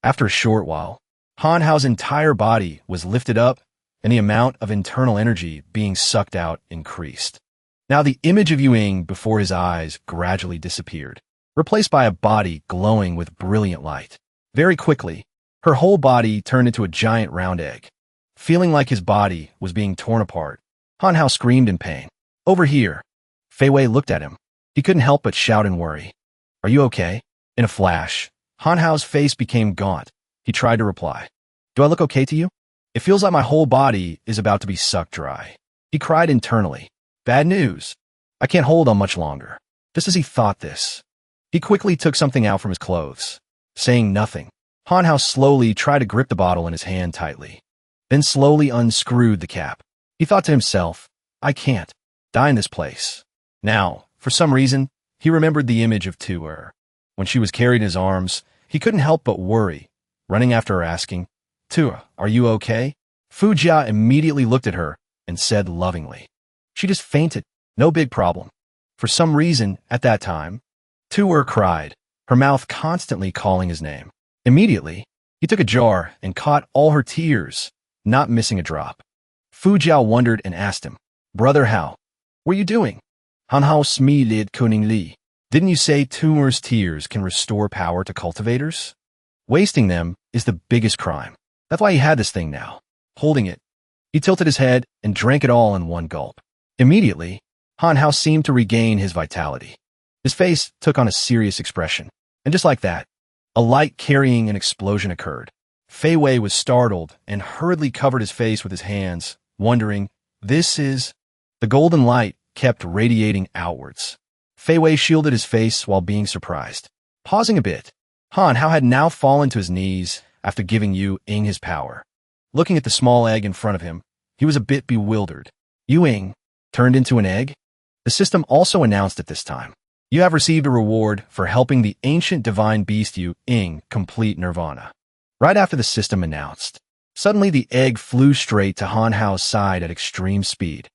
After a short while, Hanhao's entire body was lifted up, and the amount of internal energy being sucked out increased. Now the image of Yuing before his eyes gradually disappeared, replaced by a body glowing with brilliant light. Very quickly, her whole body turned into a giant round egg. Feeling like his body was being torn apart, Hanhao screamed in pain. Over here. Fei Wei looked at him. He couldn't help but shout in worry. Are you okay? In a flash, Hanhao's face became gaunt. He tried to reply. Do I look okay to you? It feels like my whole body is about to be sucked dry. He cried internally. Bad news. I can't hold on much longer. Just as he thought this, he quickly took something out from his clothes. Saying nothing, Hanhao slowly tried to grip the bottle in his hand tightly, then slowly unscrewed the cap. He thought to himself, I can't die in this place. Now, for some reason, he remembered the image of Tuer. When she was carried in his arms, he couldn't help but worry, running after her asking, Tuer, are you okay? Fu Jia immediately looked at her and said lovingly, She just fainted, no big problem. For some reason, at that time, Tuer cried, her mouth constantly calling his name. Immediately, he took a jar and caught all her tears, not missing a drop. Fu Jia wondered and asked him, Brother Hao, what are you doing? Hanhao smiled cunningly. Didn't you say Tuer's tears can restore power to cultivators? Wasting them is the biggest crime. That's why he had this thing now. Holding it, he tilted his head and drank it all in one gulp. Immediately, Hanhao seemed to regain his vitality. His face took on a serious expression. And just like that, a light carrying an explosion occurred. Fei Wei was startled and hurriedly covered his face with his hands, wondering, this is... The golden light kept radiating outwards. Fei Wei shielded his face while being surprised. Pausing a bit, Hanhao had now fallen to his knees after giving Yuing his power. Looking at the small egg in front of him, he was a bit bewildered. Yuing turned into an egg? The system also announced at this time, you have received a reward for helping the ancient divine beast Yuing complete nirvana. Right after the system announced, suddenly the egg flew straight to Hanhao's side at extreme speed.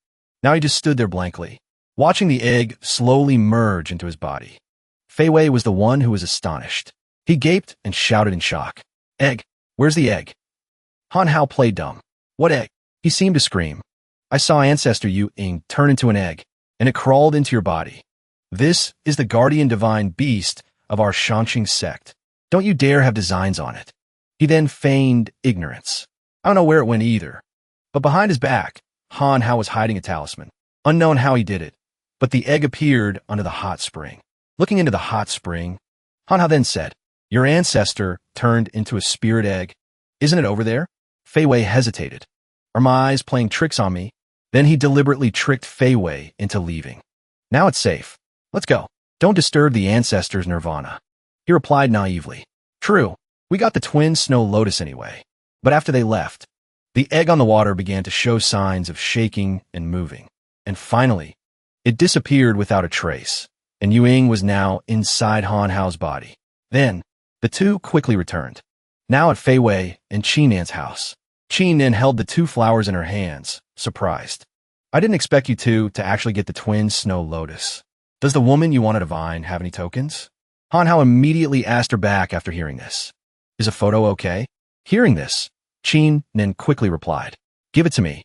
Now he just stood there blankly, watching the egg slowly merge into his body. Fei Wei was the one who was astonished. He gaped and shouted in shock. Egg, where's the egg? Hanhao played dumb. What egg? He seemed to scream. I saw ancestor Yuing turn into an egg, and it crawled into your body. This is the guardian divine beast of our Shanxing sect. Don't you dare have designs on it. He then feigned ignorance. I don't know where it went either. But behind his back, Hanhao was hiding a talisman. Unknown how he did it, but the egg appeared under the hot spring. Looking into the hot spring, Hanhao then said, Your ancestor turned into a spirit egg. Isn't it over there? Fei Wei hesitated. Are my eyes playing tricks on me? Then he deliberately tricked Fei Wei into leaving. Now it's safe. Let's go. Don't disturb the ancestors' nirvana. He replied naively. True, we got the twin snow lotus anyway. But after they left, the egg on the water began to show signs of shaking and moving. And finally, it disappeared without a trace, and Yuing was now inside Han Hao's body. Then, the two quickly returned. Now at Fei Wei and Qi Nan's house. Qi Nan held the two flowers in her hands, surprised. I didn't expect you two to actually get the twin snow lotus. Does the woman you want to divine have any tokens? Han Hao immediately asked her back after hearing this. Is a photo okay? Hearing this, Qi Nan quickly replied, Give it to me.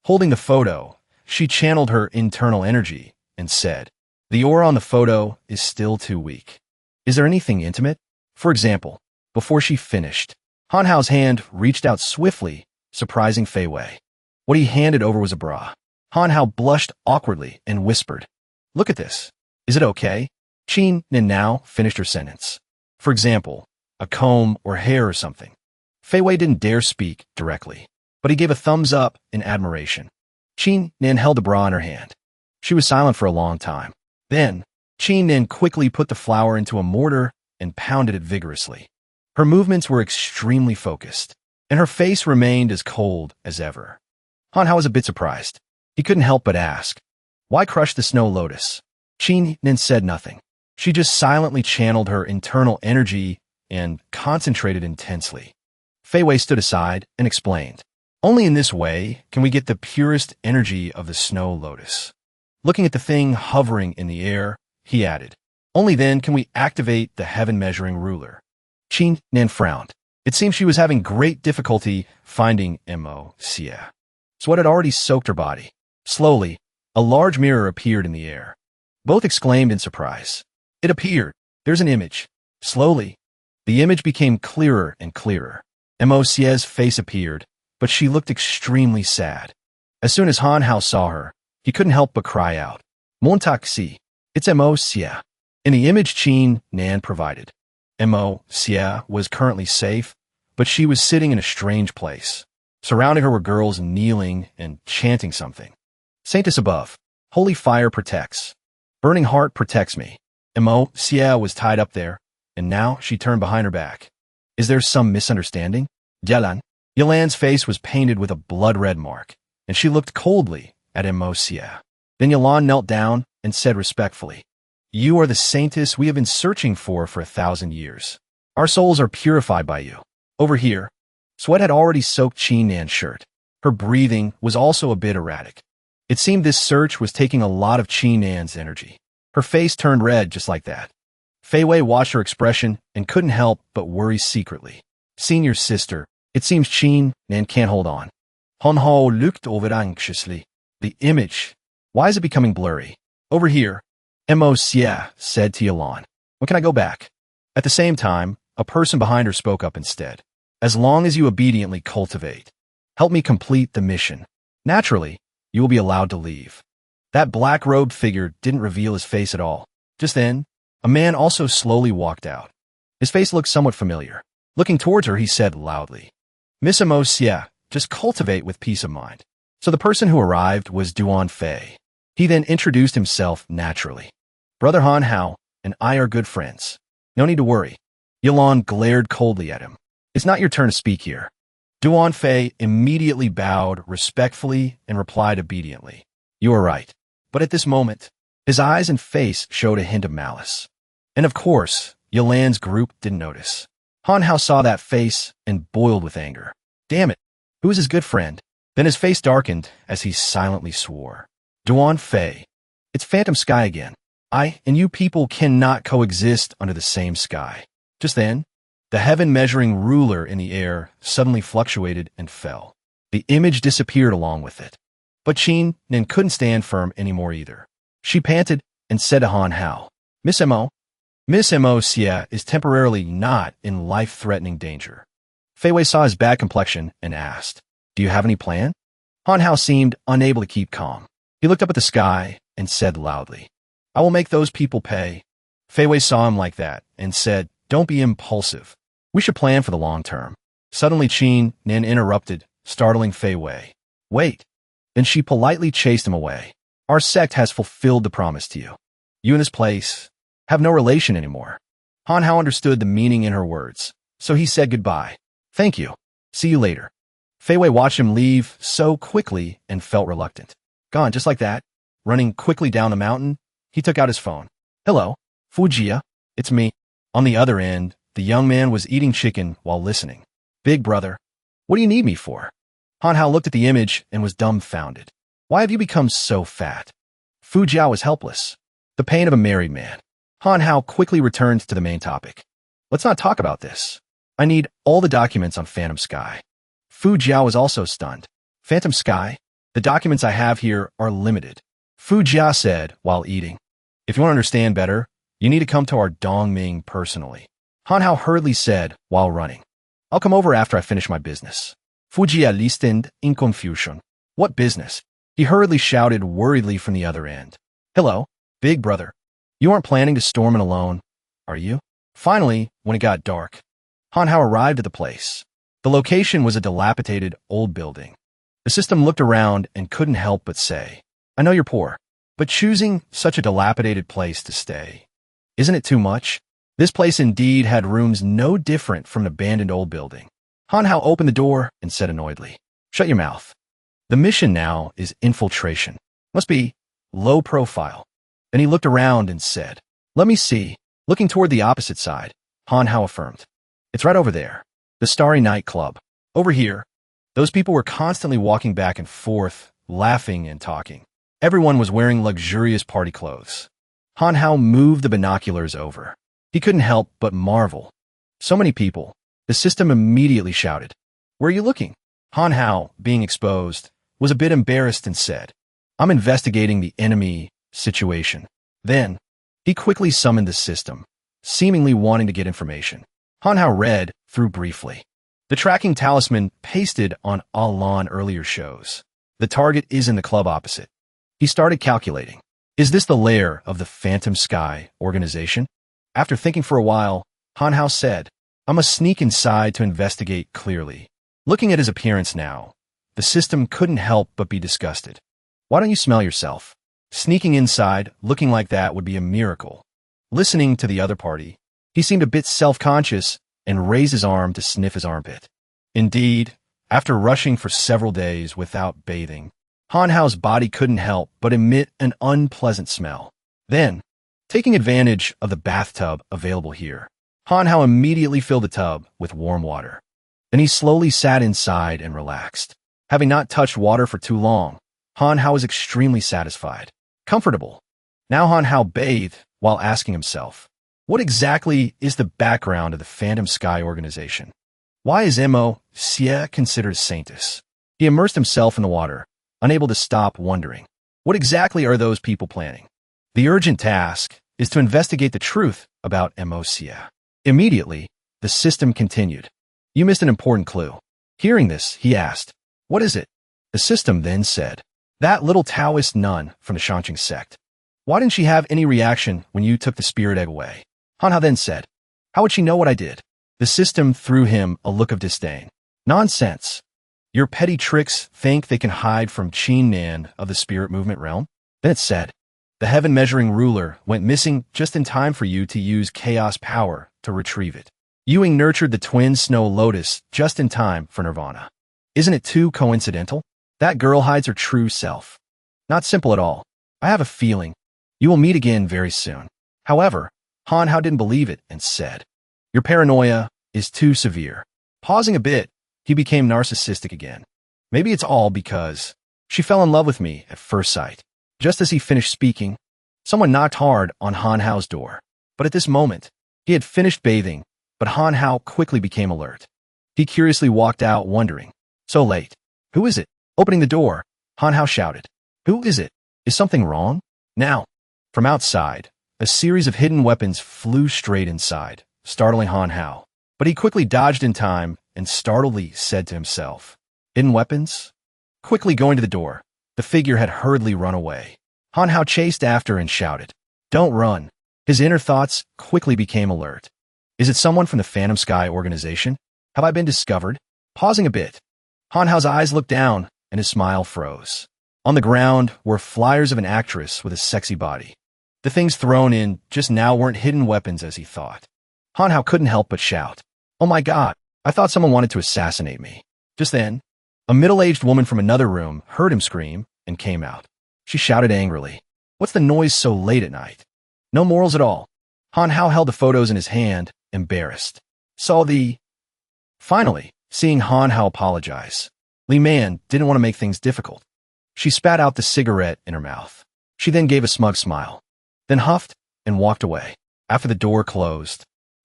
Holding the photo, she channeled her internal energy and said, The aura on the photo is still too weak. Is there anything intimate? For example, before she finished, Han Hao's hand reached out swiftly, surprising Fei Wei. What he handed over was a bra. Han Hao blushed awkwardly and whispered, Look at this. Is it okay? Qi Nan now finished her sentence. For example, a comb or hair or something. Fei Wei didn't dare speak directly, but he gave a thumbs up in admiration. Qi Nan held the bra in her hand. She was silent for a long time. Then, Qi Nan quickly put the flower into a mortar and pounded it vigorously. Her movements were extremely focused, and her face remained as cold as ever. Han Hao was a bit surprised. He couldn't help but ask, Why crush the snow lotus? Qi Nan said nothing. She just silently channeled her internal energy and concentrated intensely. Fei Wei stood aside and explained, Only in this way can we get the purest energy of the snow lotus. Looking at the thing hovering in the air, he added, Only then can we activate the heaven-measuring ruler. Qi Nan frowned. It seemed she was having great difficulty finding Mo Jia. Sweat had already soaked her body. Slowly, a large mirror appeared in the air. Both exclaimed in surprise. It appeared. There's an image. Slowly, the image became clearer and clearer. Mo Jia's face appeared, but she looked extremely sad. As soon as Han Hao saw her, he couldn't help but cry out, Montaxi, it's Mo Jia. In the image Qi Nan provided, Mo Jia was currently safe, but she was sitting in a strange place. Surrounding her were girls kneeling and chanting something. Saintess above, holy fire protects. Burning heart protects me. Mo Jia was tied up there, and now she turned behind her back. Is there some misunderstanding? Yalan's face was painted with a blood-red mark, and she looked coldly at Mo Jia. Then Yalan knelt down and said respectfully, You are the saintess we have been searching for 1,000 years. Our souls are purified by you. Over here, sweat had already soaked Qi Nan's shirt. Her breathing was also a bit erratic. It seemed this search was taking a lot of Qi Nan's energy. Her face turned red just like that. Fei Wei watched her expression and couldn't help but worry secretly. Senior sister, it seems Qi Nan can't hold on. Han Hao looked over anxiously. The image. Why is it becoming blurry? Over here, Mo Jia said to Yalan. When can I go back? At the same time, a person behind her spoke up instead. As long as you obediently cultivate, help me complete the mission. Naturally, you will be allowed to leave. That black-robed figure didn't reveal his face at all. Just then, a man also slowly walked out. His face looked somewhat familiar. Looking towards her, he said loudly, Miss Mo Jia, just cultivate with peace of mind. So the person who arrived was Duan Fei. He then introduced himself naturally. Brother Han Hao and I are good friends. No need to worry. Yalan glared coldly at him. It's not your turn to speak here. Duan Fei immediately bowed respectfully and replied obediently. You are right. But at this moment, his eyes and face showed a hint of malice. And of course, Yalan's group didn't notice. Han Hao saw that face and boiled with anger. Damn it, who is his good friend? Then his face darkened as he silently swore. Duan Fei, it's Phantom Sky again. I and you people cannot coexist under the same sky. Just then, the heaven-measuring ruler in the air suddenly fluctuated and fell. The image disappeared along with it. But Qi Nan couldn't stand firm anymore either. She panted and said to Han Hao, Miss Mo Jia is temporarily not in life-threatening danger. Fei Wei saw his bad complexion and asked, Do you have any plan? Han Hao seemed unable to keep calm. He looked up at the sky and said loudly, I will make those people pay. Fei Wei saw him like that and said, Don't be impulsive. We should plan for the long term. Suddenly Qi Nan interrupted, startling Fei Wei. Wait. Then she politely chased him away. Our sect has fulfilled the promise to you. You and this place have no relation anymore. Han Hao understood the meaning in her words, so he said goodbye. Thank you. See you later. Fei Wei watched him leave so quickly and felt reluctant. Gone just like that. Running quickly down the mountain, he took out his phone. Hello, Fu Jia. It's me. On the other end, the young man was eating chicken while listening. Big brother, what do you need me for? Han Hao looked at the image and was dumbfounded. Why have you become so fat? Fu Jia was helpless. The pain of a married man. Han Hao quickly returned to the main topic. Let's not talk about this. I need all the documents on Phantom Sky. Fu Jia was also stunned. Phantom Sky? The documents I have here are limited. Fu Jia said while eating. If you want to understand better, you need to come to our Dongming personally. Han Hao hurriedly said while running. I'll come over after I finish my business. Fu Jia listened in confusion. What business? He hurriedly shouted worriedly from the other end. Hello, big brother. You aren't planning to storm in alone, are you? Finally, when it got dark, Han Hao arrived at the place. The location was a dilapidated old building. The system looked around and couldn't help but say, I know you're poor, but choosing such a dilapidated place to stay, isn't it too much? This place indeed had rooms no different from an abandoned old building. Han Hao opened the door and said annoyedly, Shut your mouth. The mission now is infiltration. Must be low profile. Then he looked around and said, Let me see. Looking toward the opposite side, Han Hao affirmed. It's right over there. The Starry Night Club. Over here. Those people were constantly walking back and forth, laughing and talking. Everyone was wearing luxurious party clothes. Han Hao moved the binoculars over. He couldn't help but marvel. So many people. The system immediately shouted, Where are you looking? Han Hao, being exposed, was a bit embarrassed and said, I'm investigating the enemy situation. Then, he quickly summoned the system, seemingly wanting to get information. Han Hao read through briefly. The tracking talisman pasted on Alan earlier shows. The target is in the club opposite. He started calculating. Is this the lair of the Phantom Sky organization? After thinking for a while, Han Hao said, I must sneak inside to investigate clearly. Looking at his appearance now, the system couldn't help but be disgusted. Why don't you smell yourself? Sneaking inside, looking like that would be a miracle. Listening to the other party, he seemed a bit self-conscious and raised his arm to sniff his armpit. Indeed, after rushing for several days without bathing, Han Hao's body couldn't help but emit an unpleasant smell. Then, taking advantage of the bathtub available here, Han Hao immediately filled the tub with warm water. Then he slowly sat inside and relaxed. Having not touched water for too long, Han Hao was extremely satisfied, comfortable. Now Han Hao bathed while asking himself, what exactly is the background of the Phantom Sky organization? Why is Mo Jia considered a saintess? He immersed himself in the water, unable to stop wondering, what exactly are those people planning? The urgent task is to investigate the truth about Mo Jia. Immediately, the system continued. You missed an important clue. Hearing this, he asked, what is it? The system then said, that little Taoist nun from the Shanqing sect. Why didn't she have any reaction when you took the spirit egg away? Han Hao then said, how would she know what I did? The system threw him a look of disdain. Nonsense. Your petty tricks think they can hide from Qin Nan of the spirit movement realm? Then it said, the heaven measuring ruler went missing just in time for you to use chaos power to retrieve it. Ewing nurtured the twin snow lotus just in time for nirvana. Isn't it too coincidental? That girl hides her true self. Not simple at all. I have a feeling you will meet again very soon. However, Han Hao didn't believe it and said, your paranoia is too severe. Pausing a bit, he became narcissistic again. Maybe it's all because she fell in love with me at first sight. Just as he finished speaking, someone knocked hard on Han Hao's door. But at this moment, he had finished bathing, but Han Hao quickly became alert. He curiously walked out, wondering, so late. Who is it? Opening the door, Han Hao shouted, who is it? Is something wrong? Now, from outside, a series of hidden weapons flew straight inside, startling Han Hao. But he quickly dodged in time and startledly said to himself, hidden weapons? Quickly going to the door, the figure had hurriedly run away. Han Hao chased after and shouted, don't run. His inner thoughts quickly became alert. Is it someone from the Phantom Sky organization? Have I been discovered? Pausing a bit, Han Hao's eyes looked down and his smile froze. On the ground were flyers of an actress with a sexy body. The things thrown in just now weren't hidden weapons as he thought. Hanhao couldn't help but shout, "Oh my god, I thought someone wanted to assassinate me." Just then, a middle-aged woman from another room heard him scream and came out. She shouted angrily, "What's the noise so late at night?" "No morals at all." Hanhao held the photos in his hand, embarrassed. Finally, seeing Hanhao apologize, Li Man didn't want to make things difficult. She spat out the cigarette in her mouth. She then gave a smug smile, then huffed and walked away. After the door closed,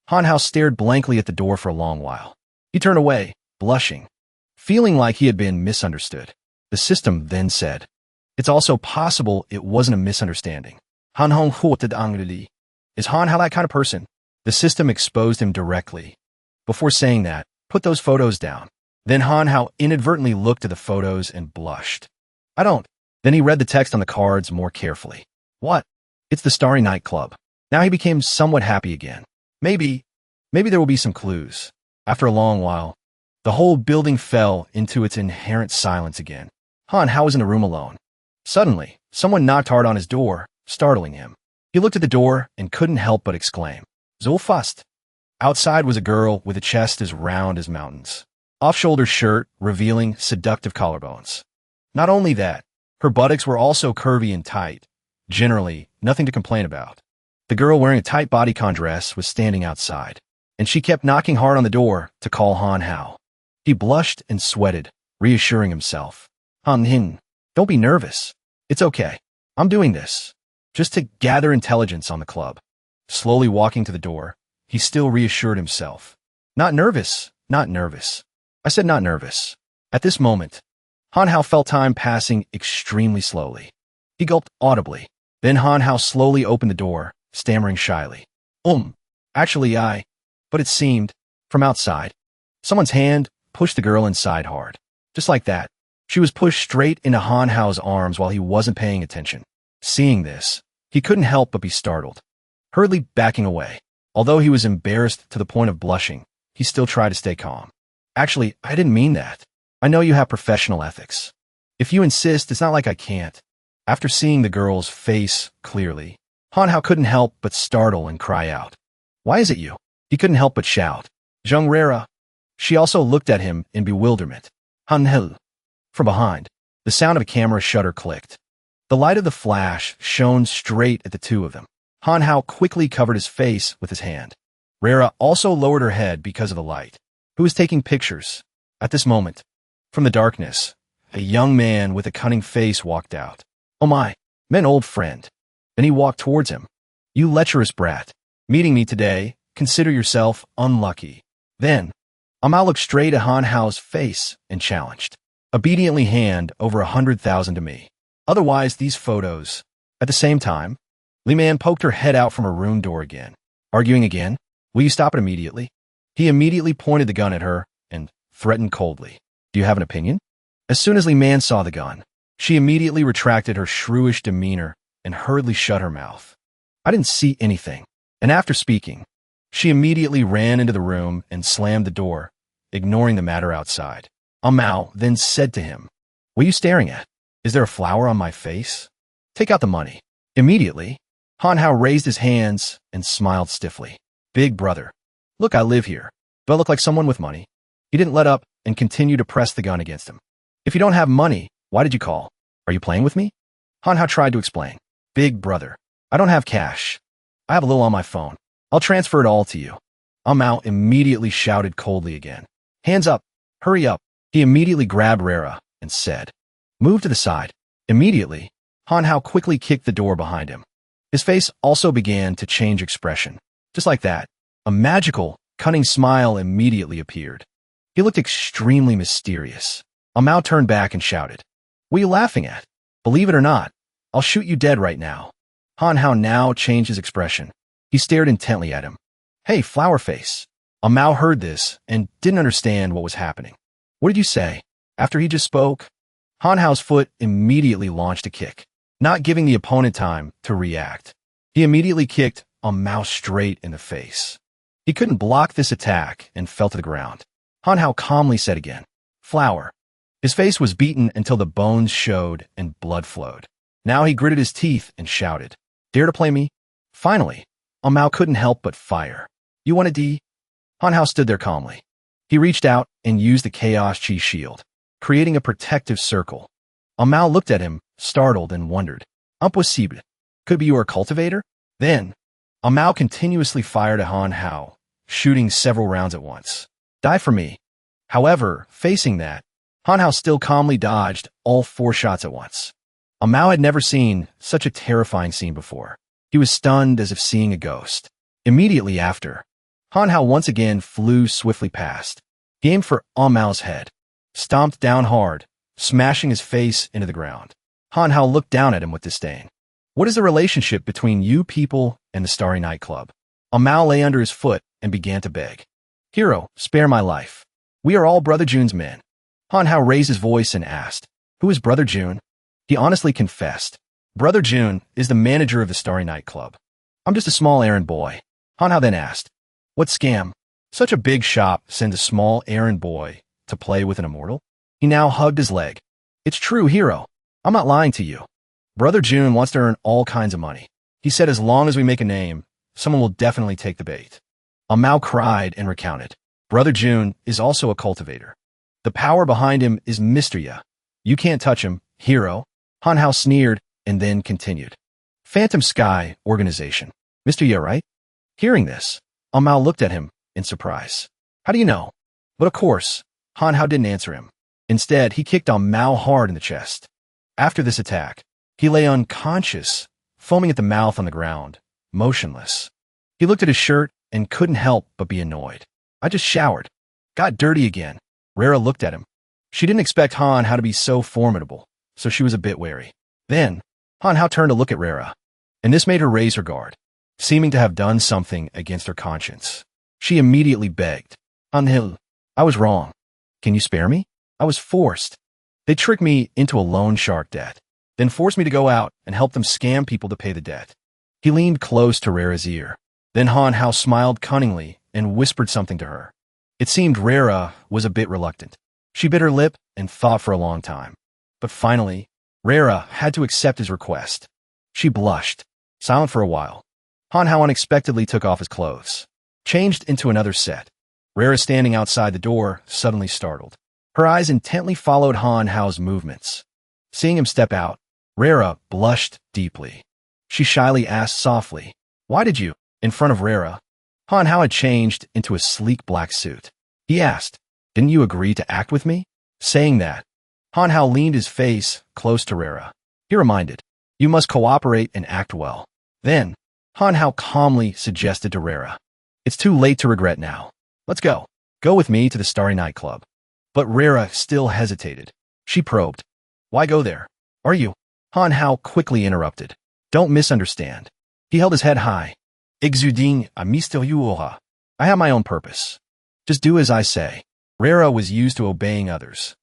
Hanhao stared blankly at the door for a long while. He turned away, blushing, feeling like he had been misunderstood. The system then said, "It's also possible it wasn't a misunderstanding. Hanhong huotad angrili. Is Hanhao that kind of person?" The system exposed him directly. Before saying that, "Put those photos down." Then Hanhao inadvertently looked at the photos and blushed. "I don't." Then he read the text on the cards more carefully. What? It's the Starry Night Club. Now he became somewhat happy again. Maybe there will be some clues. After a long while, the whole building fell into its inherent silence again. Hanhao was in the room alone. Suddenly, someone knocked hard on his door, startling him. He looked at the door and couldn't help but exclaim, "Zulfast." Outside was a girl with a chest as round as mountains. Off-shoulder shirt revealing seductive collarbones. Not only that, her buttocks were also curvy and tight. Generally, nothing to complain about. The girl wearing a tight bodycon dress was standing outside, and she kept knocking hard on the door to call Hanhao. He blushed and sweated, reassuring himself. "Han, don't be nervous. It's okay. I'm doing this just to gather intelligence on the club." Slowly walking to the door, he still reassured himself. Not nervous, not nervous. I said not nervous. At this moment, Hanhao felt time passing extremely slowly. He gulped audibly. Then Hanhao slowly opened the door, stammering shyly. Actually but it seemed, from outside, someone's hand pushed the girl inside hard. Just like that, she was pushed straight into Hanhao's arms while he wasn't paying attention. Seeing this, he couldn't help but be startled. Hurriedly backing away. Although he was embarrassed to the point of blushing, he still tried to stay calm. "Actually, I didn't mean that. I know you have professional ethics. If you insist, it's not like I can't." After seeing the girl's face clearly, Hanhao couldn't help but startle and cry out. "Why is it you?" He couldn't help but shout, "Jung Rera." She also looked at him in bewilderment. "Hanhel." From behind, the sound of a camera shutter clicked. The light of the flash shone straight at the two of them. Hanhao quickly covered his face with his hand. Rera also lowered her head because of the light. Who was taking pictures? At this moment, from the darkness, a young man with a cunning face walked out. "Oh my, an old friend." Then he walked towards him. "You lecherous brat. Meeting me today, consider yourself unlucky." Then, Amao looked straight at Hanhao's face and challenged. "Obediently hand over 100,000 to me. Otherwise, these photos." At the same time, Li Man poked her head out from her room door again. "Arguing again? Will you stop it immediately?" He immediately pointed the gun at her and threatened coldly. "Do you have an opinion?" As soon as Li Man saw the gun, she immediately retracted her shrewish demeanor and hurriedly shut her mouth. "I didn't see anything." And after speaking, she immediately ran into the room and slammed the door, ignoring the matter outside. Amao then said to him, "What are you staring at? Is there a flower on my face? Take out the money." Immediately, Hanhao raised his hands and smiled stiffly. "Big brother. Look, I live here. Do I look like someone with money?" He didn't let up and continued to press the gun against him. "If you don't have money, why did you call? Are you playing with me?" Hanhao tried to explain. "Big brother, I don't have cash. I have a little on my phone. I'll transfer it all to you." Amao immediately shouted coldly again. "Hands up! Hurry up!" He immediately grabbed Rera and said, "Move to the side." Immediately, Hanhao quickly kicked the door behind him. His face also began to change expression. Just like that, a magical, cunning smile immediately appeared. He looked extremely mysterious. Amao turned back and shouted, "What are you laughing at? Believe it or not, I'll shoot you dead right now." Hanhao now changed his expression. He stared intently at him. "Hey, flower face." Amao heard this and didn't understand what was happening. "What did you say?" After he just spoke, Hanhao's foot immediately launched a kick, not giving the opponent time to react. He immediately kicked Amao straight in the face. He couldn't block this attack and fell to the ground. Hanhao calmly said again, "Flower." His face was beaten until the bones showed and blood flowed. Now he gritted his teeth and shouted, "Dare to play me?" Finally, Mao couldn't help but fire. "You want a D?" Hanhao stood there calmly. He reached out and used the Chaos Chi shield, creating a protective circle. Mao looked at him, startled, and wondered, "Impossible. Could it be you are a cultivator?" Then, Mao continuously fired at Hanhao, shooting several rounds at once. "Die for me." However, facing that, Hanhao still calmly dodged all 4 shots at once. Mao had never seen such a terrifying scene before. He was stunned as if seeing a ghost. Immediately after, Hanhao once again flew swiftly past. He aimed for Mao's head, stomped down hard, smashing his face into the ground. Hanhao looked down at him with disdain. "What is the relationship between you people and the Starry Night Club?" Mao lay under his foot and began to beg. "Hero, spare my life. We are all Brother June's men." Hanhao raised his voice and asked, "Who is Brother June?" He honestly confessed, "Brother June is the manager of the Starry Night Club. I'm just a small errand boy." Hanhao then asked, "What scam? Such a big shop sends a small errand boy to play with an immortal?" He now hugged his leg. "It's true, Hero. I'm not lying to you. Brother June wants to earn all kinds of money. He said as long as we make a name, someone will definitely take the bait." Mao cried and recounted, "Brother June is also a cultivator. The power behind him is Mr. Ya. You can't touch him, Hero." Hanhao sneered and then continued, "Phantom Sky Organization. Mr. Ya, right?" Hearing this, Mao looked at him in surprise. "How do you know?" But of course, Hanhao didn't answer him. Instead, he kicked Mao hard in the chest. After this attack, he lay unconscious, foaming at the mouth on the ground, motionless. He looked at his shirt and couldn't help but be annoyed. "I just showered. Got dirty again." Rera looked at him. She didn't expect Hanhao to be so formidable, so she was a bit wary. Then, Hanhao turned to look at Rera, and this made her raise her guard, seeming to have done something against her conscience. She immediately begged, "Hanhao, I was wrong. Can you spare me? I was forced. They tricked me into a loan shark debt, then forced me to go out and help them scam people to pay the debt." He leaned close to Rera's ear. Then Hanhao smiled cunningly and whispered something to her. It seemed Rera was a bit reluctant. She bit her lip and thought for a long time. But finally, Rera had to accept his request. She blushed, silent for a while. Hanhao unexpectedly took off his clothes, changed into another set. Rera, standing outside the door, suddenly startled. Her eyes intently followed Hanhao's movements. Seeing him step out, Rera blushed deeply. She shyly asked softly, "Why did you?" In front of Rera, Hanhao had changed into a sleek black suit. He asked, "Didn't you agree to act with me?" Saying that, Hanhao leaned his face close to Rera. He reminded, "You must cooperate and act well." Then, Hanhao calmly suggested to Rera, "It's too late to regret now. Let's go. Go with me to the Starry Night Club." But Rera still hesitated. She probed, "Why go there? Are you?" Hanhao quickly interrupted, "Don't misunderstand." He held his head high. "Exuding a mystérieux aura. I have my own purpose. Just do as I say." Rera was used to obeying others.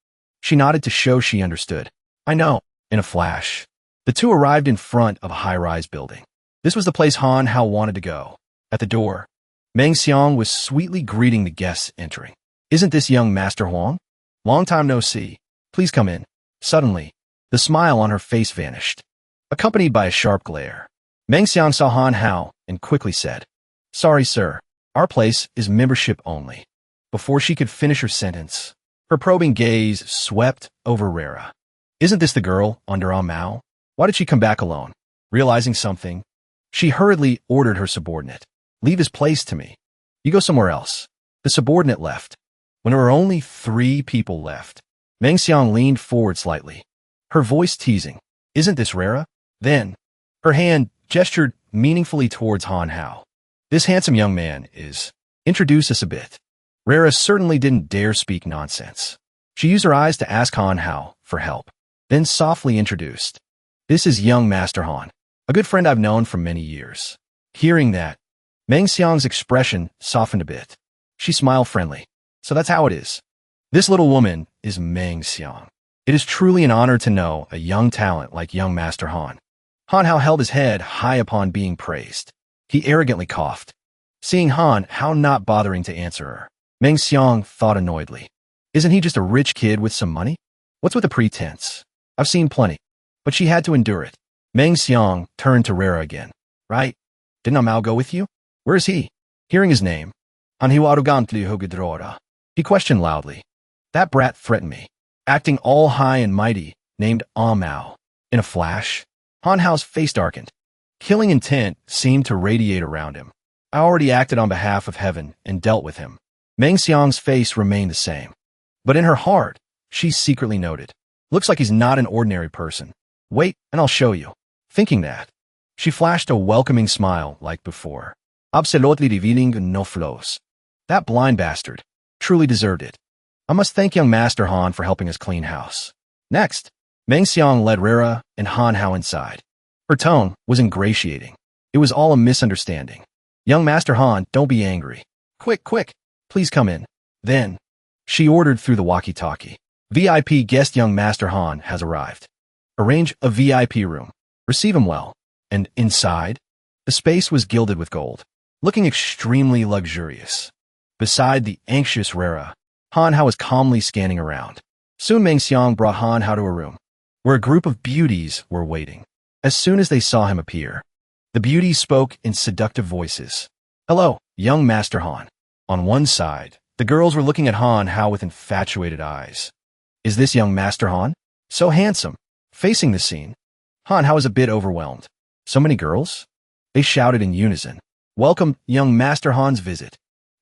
She nodded to show she understood. "I know." In a flash, the two arrived in front of a high-rise building. This was the place Hanhao wanted to go. At the door, Meng Xiang was sweetly greeting the guests entering. "Isn't this young Master Huang? Long time no see. Please come in." Suddenly, the smile on her face vanished, accompanied by a sharp glare. Meng Xiang saw Hanhao and quickly said, "Sorry, sir. Our place is membership only." Before she could finish her sentence, her probing gaze swept over Rera. "Isn't this the girl under Mao? Why did she come back alone?" Realizing something, she hurriedly ordered her subordinate, "Leave his place to me. You go somewhere else." The subordinate left. When there were only 3 people left, Meng Xiang leaned forward slightly, her voice teasing, "Isn't this Rera?" Then, her hand gestured meaningfully towards Hanhao. "This handsome young man is. Introduce us a bit." Rera certainly didn't dare speak nonsense. She used her eyes to ask Hanhao for help, then softly introduced, "This is young Master Han, a good friend I've known for many years." Hearing that, Meng Xiang's expression softened a bit. She smiled friendly. "So that's how it is. This little woman is Meng Xiang. It is truly an honor to know a young talent like young Master Han." Hanhao held his head high upon being praised. He arrogantly coughed. Seeing Hanhao not bothering to answer her, Meng Xiang thought annoyedly, "Isn't he just a rich kid with some money?" What's with the pretense? I've seen plenty. But she had to endure it. Meng Xiang turned to Rera again. Right? Didn't Mao go with you? Where is he? Hearing his name, he questioned loudly. That brat threatened me, acting all high and mighty, named Mao. In a flash, Han Hao's face darkened. Killing intent seemed to radiate around him. I already acted on behalf of heaven and dealt with him. Meng Xiang's face remained the same. But in her heart, she secretly noted, looks like he's not an ordinary person. Wait, and I'll show you. Thinking that, she flashed a welcoming smile like before. Absolutely revealing no flaws. That blind bastard truly deserved it. I must thank young Master Han for helping us clean house. Next, Meng Xiang led Rera and Han Hao inside. Her tone was ingratiating. It was all a misunderstanding. Young Master Han, don't be angry. Quick, quick, please come in. Then, she ordered through the walkie-talkie. VIP guest young Master Han has arrived. Arrange a VIP room. Receive him well. And inside, the space was gilded with gold, looking extremely luxurious. Beside the anxious Rera, Han Hao was calmly scanning around. Soon Meng Xiang brought Han Hao to a room, where a group of beauties were waiting. As soon as they saw him appear, the beauties spoke in seductive voices. Hello, young Master Han. On one side, the girls were looking at Han Hao with infatuated eyes. Is this young Master Han? So handsome. Facing the scene, Han Hao was a bit overwhelmed. So many girls? They shouted in unison. Welcome, young Master Han's visit.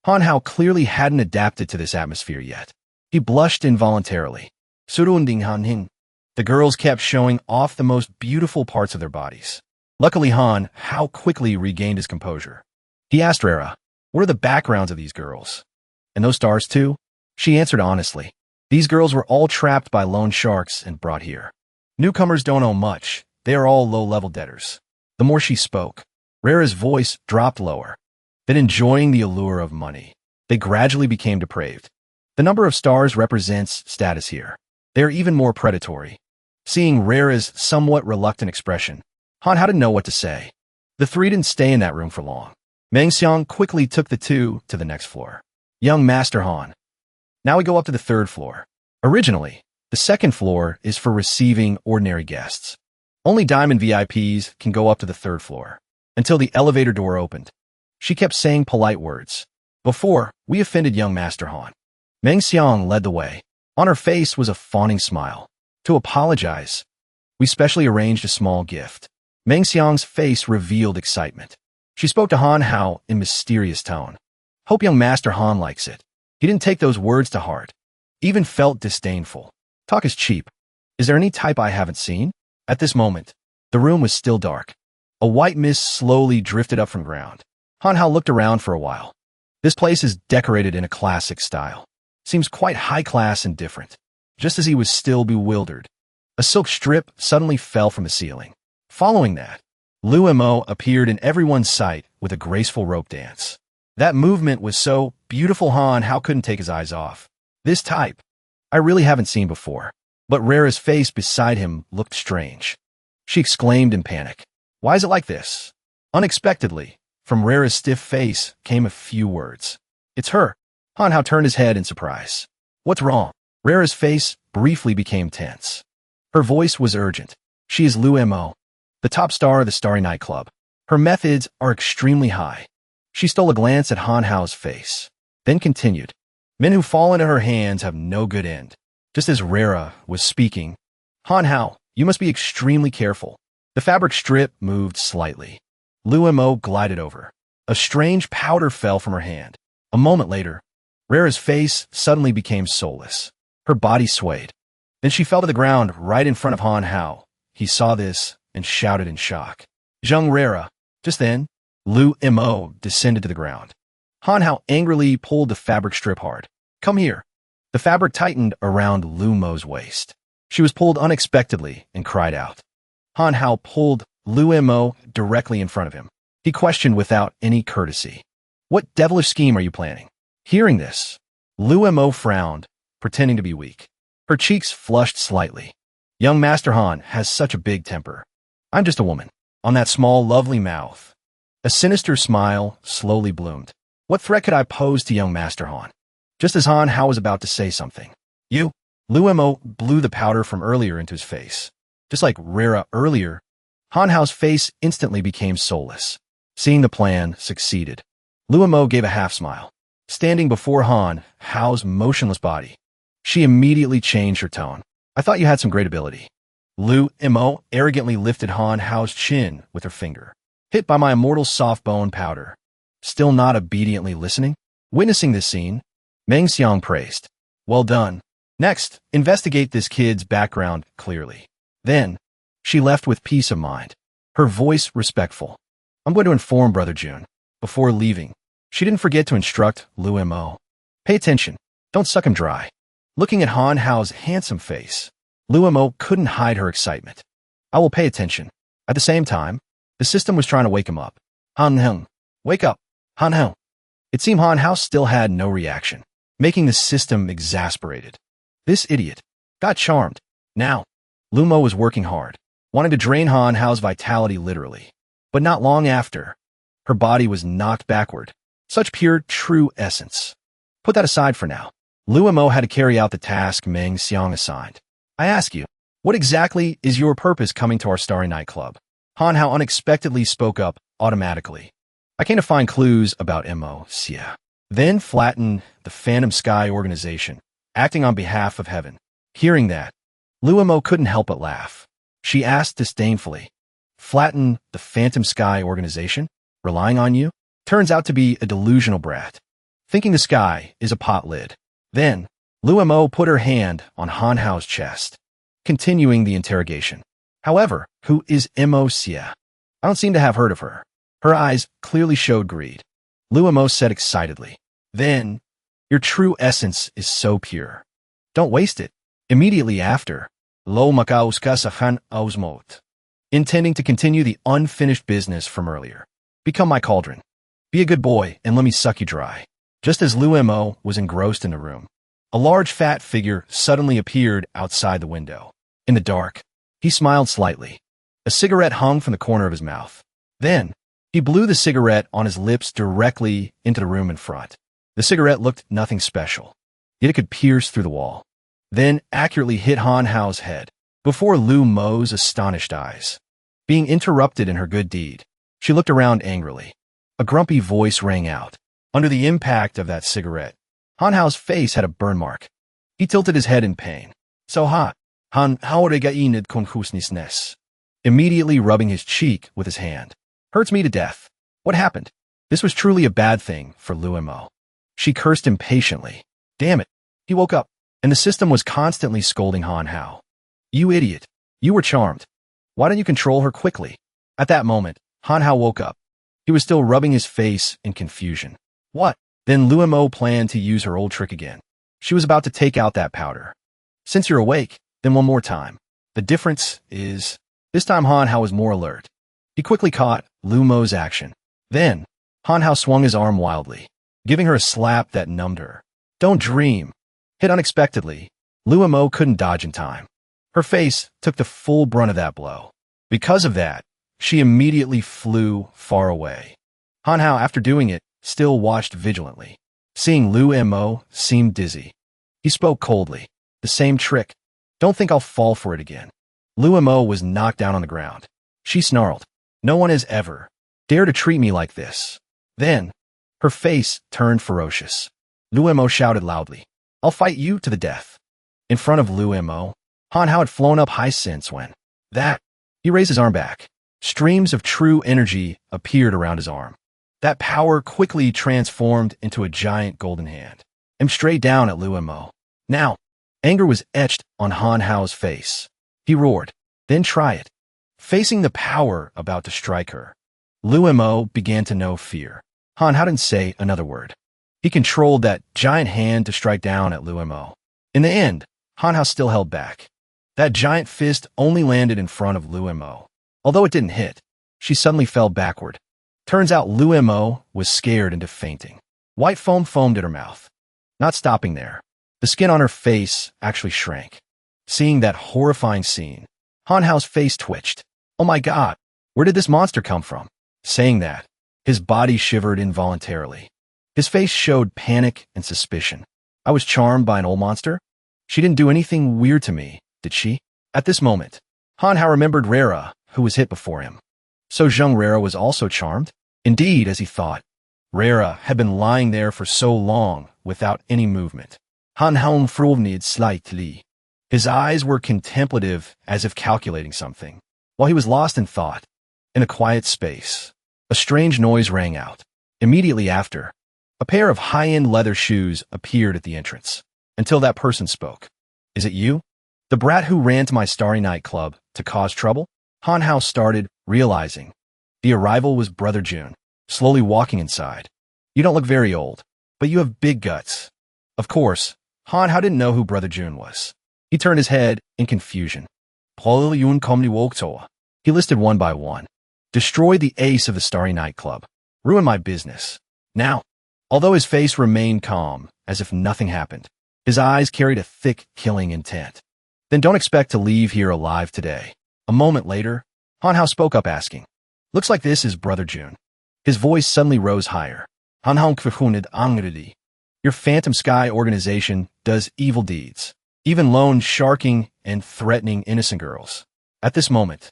Han Hao clearly hadn't adapted to this atmosphere yet. He blushed involuntarily. Surunding Han Hing. The girls kept showing off the most beautiful parts of their bodies. Luckily, Han Hao quickly regained his composure. He asked Rera, what are the backgrounds of these girls? And those stars too? She answered honestly. These girls were all trapped by loan sharks and brought here. Newcomers don't owe much. They are all low-level debtors. The more she spoke, Rera's voice dropped lower. Then, enjoying the allure of money, they gradually became depraved. The number of stars represents status here. They are even more predatory. Seeing Rera's somewhat reluctant expression, Han Hao didn't know what to say. The three didn't stay in that room for long. Meng Xiang quickly took the two to the next floor. Young Master Han. Now we go up to the third floor. Originally, the second floor is for receiving ordinary guests. Only diamond VIPs can go up to the third floor. Until the elevator door opened. She kept saying polite words. Before, we offended young Master Han. Meng Xiang led the way. On her face was a fawning smile. To apologize, we specially arranged a small gift. Meng Xiang's face revealed excitement. She spoke to Han Hao in mysterious tone. Hope young Master Han likes it. He didn't take those words to heart. Even felt disdainful. Talk is cheap. Is there any type I haven't seen? At this moment, the room was still dark. A white mist slowly drifted up from ground. Han Hao looked around for a while. This place is decorated in a classic style. Seems quite high class and different. Just as he was still bewildered, a silk strip suddenly fell from the ceiling. Following that, Lu Mo appeared in everyone's sight with a graceful rope dance. That movement was so beautiful Han Hao couldn't take his eyes off. This type, I really haven't seen before. But Rera's face beside him looked strange. She exclaimed in panic. Why is it like this? Unexpectedly, from Rera's stiff face came a few words. It's her. Han Hao turned his head in surprise. What's wrong? Rera's face briefly became tense. Her voice was urgent. She is Lu Mo, the top star of the Starry Night Club. Her methods are extremely high. She stole a glance at Han Hao's face, then continued. Men who fall into her hands have no good end. Just as Rera was speaking, Han Hao, you must be extremely careful. The fabric strip moved slightly. Lu Mo glided over. A strange powder fell from her hand. A moment later, Rera's face suddenly became soulless. Her body swayed. Then she fell to the ground right in front of Han Hao. He saw this and shouted in shock. Zheng Rera. Just then, Lu Mo descended to the ground. Han Hao angrily pulled the fabric strip hard. Come here. The fabric tightened around Lu Mo's waist. She was pulled unexpectedly and cried out. Han Hao pulled Lu Mo directly in front of him. He questioned without any courtesy. What devilish scheme are you planning? Hearing this, Lu Mo frowned, pretending to be weak. Her cheeks flushed slightly. Young Master Han has such a big temper. I'm just a woman. On that small, lovely mouth, a sinister smile slowly bloomed. What threat could I pose to young Master Han? Just as Han Hao was about to say something. You, Luo blew the powder from earlier into his face. Just like Rera earlier, Han Hao's face instantly became soulless. Seeing the plan succeeded, Luo gave a half-smile. Standing before Han Hao's motionless body, she immediately changed her tone. I thought you had some great ability. Luo arrogantly lifted Han Hao's chin with her finger. Hit by my immortal soft bone powder. Still not obediently listening? Witnessing this scene, Meng Xiang praised. Well done. Next, investigate this kid's background clearly. Then, she left with peace of mind, her voice respectful. I'm going to inform Brother Jun. Before leaving, she didn't forget to instruct Luo. Pay attention. Don't suck him dry. Looking at Han Hao's handsome face, Luo couldn't hide her excitement. I will pay attention. At the same time, the system was trying to wake him up. Han Hao, wake up. Han Hao. It seemed Han Hao still had no reaction, making the system exasperated. This idiot got charmed. Now, Luo was working hard, wanting to drain Han Hao's vitality literally. But not long after, her body was knocked backward. Such pure, true essence. Put that aside for now. Luo had to carry out the task Meng Xiang assigned. I ask you, what exactly is your purpose coming to our starry night club? Han Hao unexpectedly spoke up automatically. I came to find clues about Mo Jia. Then flatten the Phantom Sky organization, acting on behalf of heaven. Hearing that, Luo couldn't help but laugh. She asked disdainfully, flatten the Phantom Sky organization? Relying on you? Turns out to be a delusional brat, thinking the sky is a pot lid. Then, Luo put her hand on Han Hao's chest, continuing the interrogation. However, who is Mo Jia? I don't seem to have heard of her. Her eyes clearly showed greed. Luo said excitedly, then, your true essence is so pure. Don't waste it. Immediately after, Lo Makauska Han Osmot, intending to continue the unfinished business from earlier. Become my cauldron. Be a good boy and let me suck you dry. Just as Luo was engrossed in the room, a large fat figure suddenly appeared outside the window. In the dark, he smiled slightly. A cigarette hung from the corner of his mouth. Then, he blew the cigarette on his lips directly into the room in front. The cigarette looked nothing special, yet it could pierce through the wall. Then accurately hit Han Hao's head, before Luo's astonished eyes. Being interrupted in her good deed, she looked around angrily. A grumpy voice rang out. Under the impact of that cigarette, Han Hao's face had a burn mark. He tilted his head in pain. So hot. Han Haorega inid konhusnisnes. Immediately rubbing his cheek with his hand. Hurts me to death. What happened? This was truly a bad thing for Luo. She cursed impatiently. Damn it. He woke up, and the system was constantly scolding Han Hao. You idiot. You were charmed. Why don't you control her quickly? At that moment, Han Hao woke up. He was still rubbing his face in confusion. What? Then Luo planned to use her old trick again. She was about to take out that powder. Since you're awake, then one more time. The difference is, this time Han Hao was more alert. He quickly caught Luo's action. Then, Han Hao swung his arm wildly, giving her a slap that numbed her. Don't dream. Hit unexpectedly, Luo couldn't dodge in time. Her face took the full brunt of that blow. Because of that, she immediately flew far away. Han Hao, after doing it, still watched vigilantly. Seeing Luo seemed dizzy. He spoke coldly. The same trick. Don't think I'll fall for it again. Luo was knocked down on the ground. She snarled. No one has ever dared to treat me like this. Then, her face turned ferocious. Luo shouted loudly. I'll fight you to the death. In front of Luo, Han Hao had flown up high since when. That. He raised his arm back. Streams of true energy appeared around his arm. That power quickly transformed into a giant golden hand, aimed straight down at Luo. Now, anger was etched on Han Hao's face. He roared, then try it. Facing the power about to strike her, Luo began to know fear. Han Hao didn't say another word. He controlled that giant hand to strike down at Luo. In the end, Han Hao still held back. That giant fist only landed in front of Luo. Although it didn't hit, she suddenly fell backward. Turns out Luo was scared into fainting. White foam foamed at her mouth. Not stopping there, the skin on her face actually shrank. Seeing that horrifying scene, Han Hao's face twitched. Oh my god, where did this monster come from? Saying that, his body shivered involuntarily. His face showed panic and suspicion. I was charmed by an old monster? She didn't do anything weird to me, did she? At this moment, Han Hao remembered Rera, who was hit before him. So Zheng Rera was also charmed? Indeed, as he thought. Rera had been lying there for so long without any movement. Han Hao frowned slightly. His eyes were contemplative, as if calculating something. While he was lost in thought, in a quiet space, a strange noise rang out. Immediately after, a pair of high-end leather shoes appeared at the entrance. Until that person spoke. Is it you? The brat who ran to my Starry Night Club to cause trouble? Han Hao started, realizing. The arrival was Brother Jun, slowly walking inside. You don't look very old, but you have big guts. Of course, Han Hao didn't know who Brother Jun was. He turned his head in confusion. He listed one by one. Destroyed the ace of the Starry Night Club. Ruined my business. Now, although his face remained calm, as if nothing happened, his eyes carried a thick, killing intent. Then don't expect to leave here alive today. A moment later, Han Hao spoke up asking, looks like this is Brother Jun. His voice suddenly rose higher. Han Hao Angry. Your Phantom Sky organization does evil deeds, even loan sharking and threatening innocent girls. At this moment,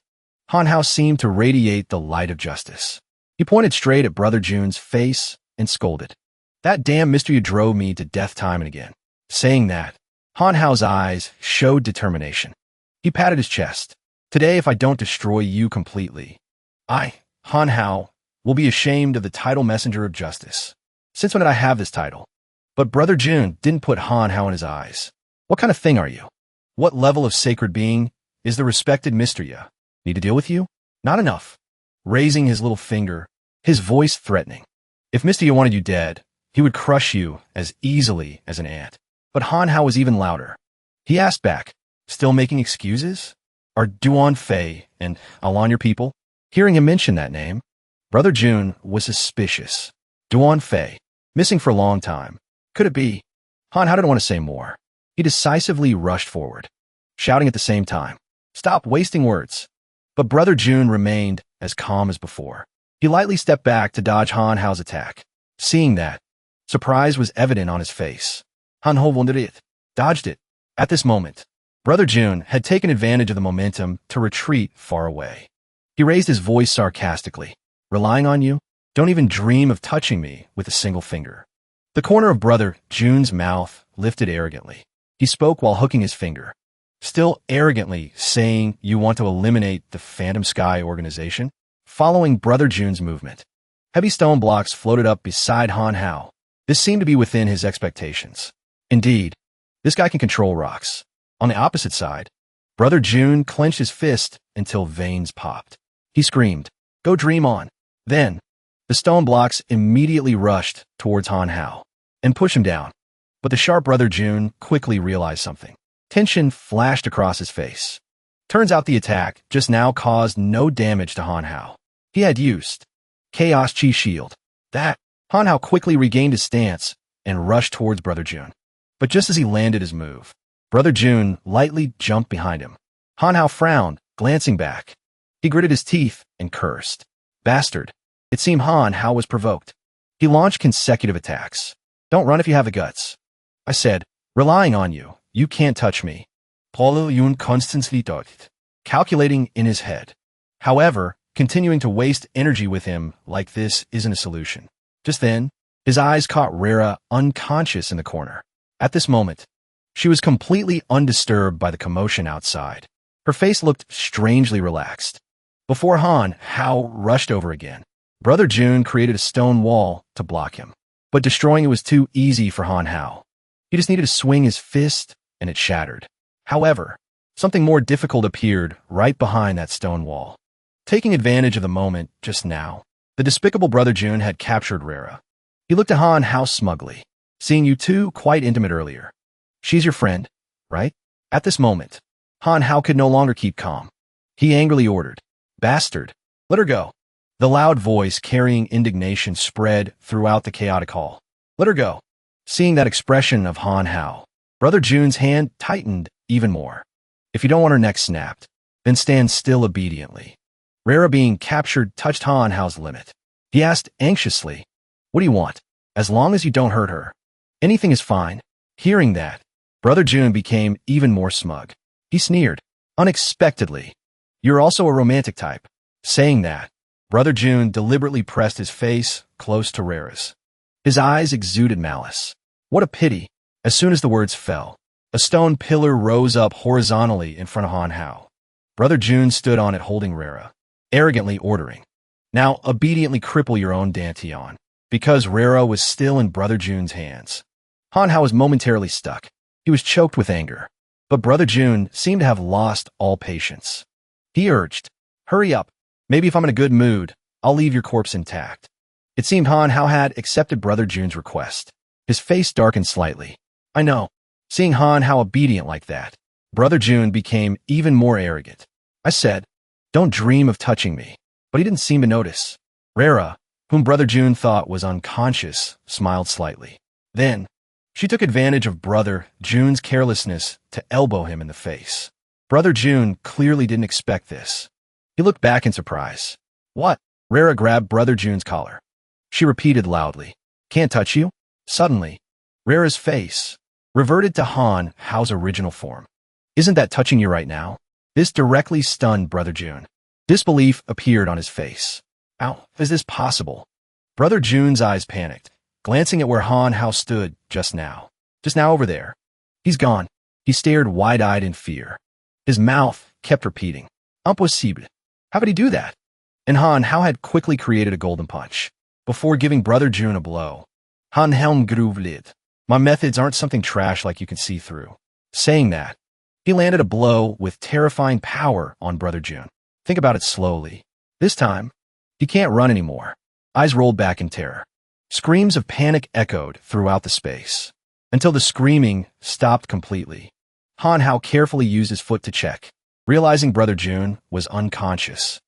Han Hao seemed to radiate the light of justice. He pointed straight at Brother Jun's face and scolded. That damn mystery drove me to death time and again. Saying that, Han Hao's eyes showed determination. He patted his chest. Today, if I don't destroy you completely, I, Han Hao, will be ashamed of the title Messenger of Justice. Since when did I have this title? But Brother Jun didn't put Han Hao in his eyes. What kind of thing are you? What level of sacred being is the respected Mr. Need to deal with you? Not enough. Raising his little finger, his voice threatening. If Mr. wanted you dead, he would crush you as easily as an ant. But Han Hao was even louder. He asked back, still making excuses? Are Duan Fei and Alan your people? Hearing him mention that name, Brother Jun was suspicious. Duan Fei, missing for a long time. Could it be? Han Hao didn't want to say more. He decisively rushed forward, shouting at the same time, stop wasting words. But Brother Jun remained as calm as before. He lightly stepped back to dodge Han Hao's attack. Seeing that, surprise was evident on his face. Han Hao dodged it. At this moment, Brother Jun had taken advantage of the momentum to retreat far away. He raised his voice sarcastically. Relying on you? Don't even dream of touching me with a single finger. The corner of Brother Jun's mouth lifted arrogantly. He spoke while hooking his finger. Still arrogantly saying you want to eliminate the Phantom Sky organization? Following Brother Jun's movement, heavy stone blocks floated up beside Han Hao. This seemed to be within his expectations. Indeed, this guy can control rocks. On the opposite side, Brother Jun clenched his fist until veins popped. He screamed, go dream on. Then, the stone blocks immediately rushed towards Han Hao and pushed him down. But the sharp Brother Jun quickly realized something. Tension flashed across his face. Turns out the attack just now caused no damage to Han Hao. He had used Chaos Chi Shield. That, Han Hao quickly regained his stance and rushed towards Brother Jun. But just as he landed his move, Brother Jun lightly jumped behind him. Han Hao frowned, glancing back. He gritted his teeth and cursed. Bastard. It seemed Han Hao was provoked. He launched consecutive attacks. Don't run if you have the guts. I said, relying on you, you can't touch me. Paul Yun constantly dogged, calculating in his head. However, continuing to waste energy with him like this isn't a solution. Just then, his eyes caught Rera unconscious in the corner. At this moment, she was completely undisturbed by the commotion outside. Her face looked strangely relaxed. Before Han Hao rushed over again, Brother Jun created a stone wall to block him. But destroying it was too easy for Han Hao. He just needed to swing his fist, and it shattered. However, something more difficult appeared right behind that stone wall. Taking advantage of the moment just now, the despicable Brother Jun had captured Rera. He looked at Han Hao smugly, seeing you two quite intimate earlier. She's your friend, right? At this moment, Han Hao could no longer keep calm. He angrily ordered, bastard, let her go. The loud voice carrying indignation spread throughout the chaotic hall. Let her go. Seeing that expression of Han Hao, Brother Jun's hand tightened even more. If you don't want her neck snapped, then stand still obediently. Rera being captured touched Han Hao's limit. He asked anxiously, what do you want? As long as you don't hurt her. Anything is fine. Hearing that, Brother June became even more smug. He sneered. Unexpectedly. You're also a romantic type. Saying that, Brother June deliberately pressed his face close to Rera's. His eyes exuded malice. What a pity. As soon as the words fell, a stone pillar rose up horizontally in front of Han Hao. Brother June stood on it holding Rera, arrogantly ordering, "Now obediently cripple your own dantian." Because Rera was still in Brother June's hands, Han Hao was momentarily stuck. He was choked with anger. But Brother June seemed to have lost all patience. He urged, "Hurry up. Maybe if I'm in a good mood, I'll leave your corpse intact." It seemed Han Hao had accepted Brother June's request. His face darkened slightly. I know. Seeing Han Hao obedient like that, Brother June became even more arrogant. I said, "Don't dream of touching me." But he didn't seem to notice. Rera, whom Brother June thought was unconscious, smiled slightly. Then, she took advantage of Brother June's carelessness to elbow him in the face. Brother June clearly didn't expect this. He looked back in surprise. What? Rera grabbed Brother June's collar. She repeated loudly, "Can't touch you?" Suddenly, Rera's face reverted to Han Hao's original form. "Isn't that touching you right now?" This directly stunned Brother June. Disbelief appeared on his face. How is this possible? Brother June's eyes panicked, glancing at where Han Hao stood just now. Just now over there. He's gone. He stared wide-eyed in fear. His mouth kept repeating, "Impossible. How could he do that?" And Han Hao had quickly created a golden punch. Before giving Brother June a blow, Han Helm Groovlid. My methods aren't something trash like you can see through. Saying that, he landed a blow with terrifying power on Brother June. Think about it slowly. This time, he can't run anymore. Eyes rolled back in terror. Screams of panic echoed throughout the space, until the screaming stopped completely. Han Hao carefully used his foot to check, realizing Brother June was unconscious.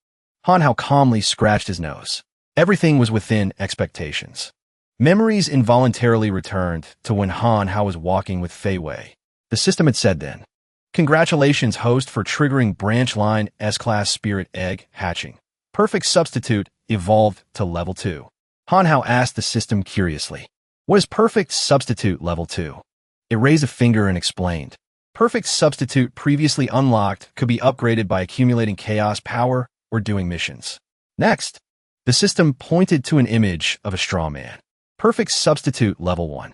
Han Hao calmly scratched his nose. Everything was within expectations. Memories involuntarily returned to when Han Hao was walking with Fei Wei. The system had said then, "Congratulations, host, for triggering branch line S-class spirit egg hatching. Perfect substitute evolved to level 2. Han Hao asked the system curiously, "What is perfect substitute level 2? It raised a finger and explained, "Perfect substitute previously unlocked could be upgraded by accumulating chaos power or doing missions." Next, the system pointed to an image of a straw man. Perfect substitute level 1.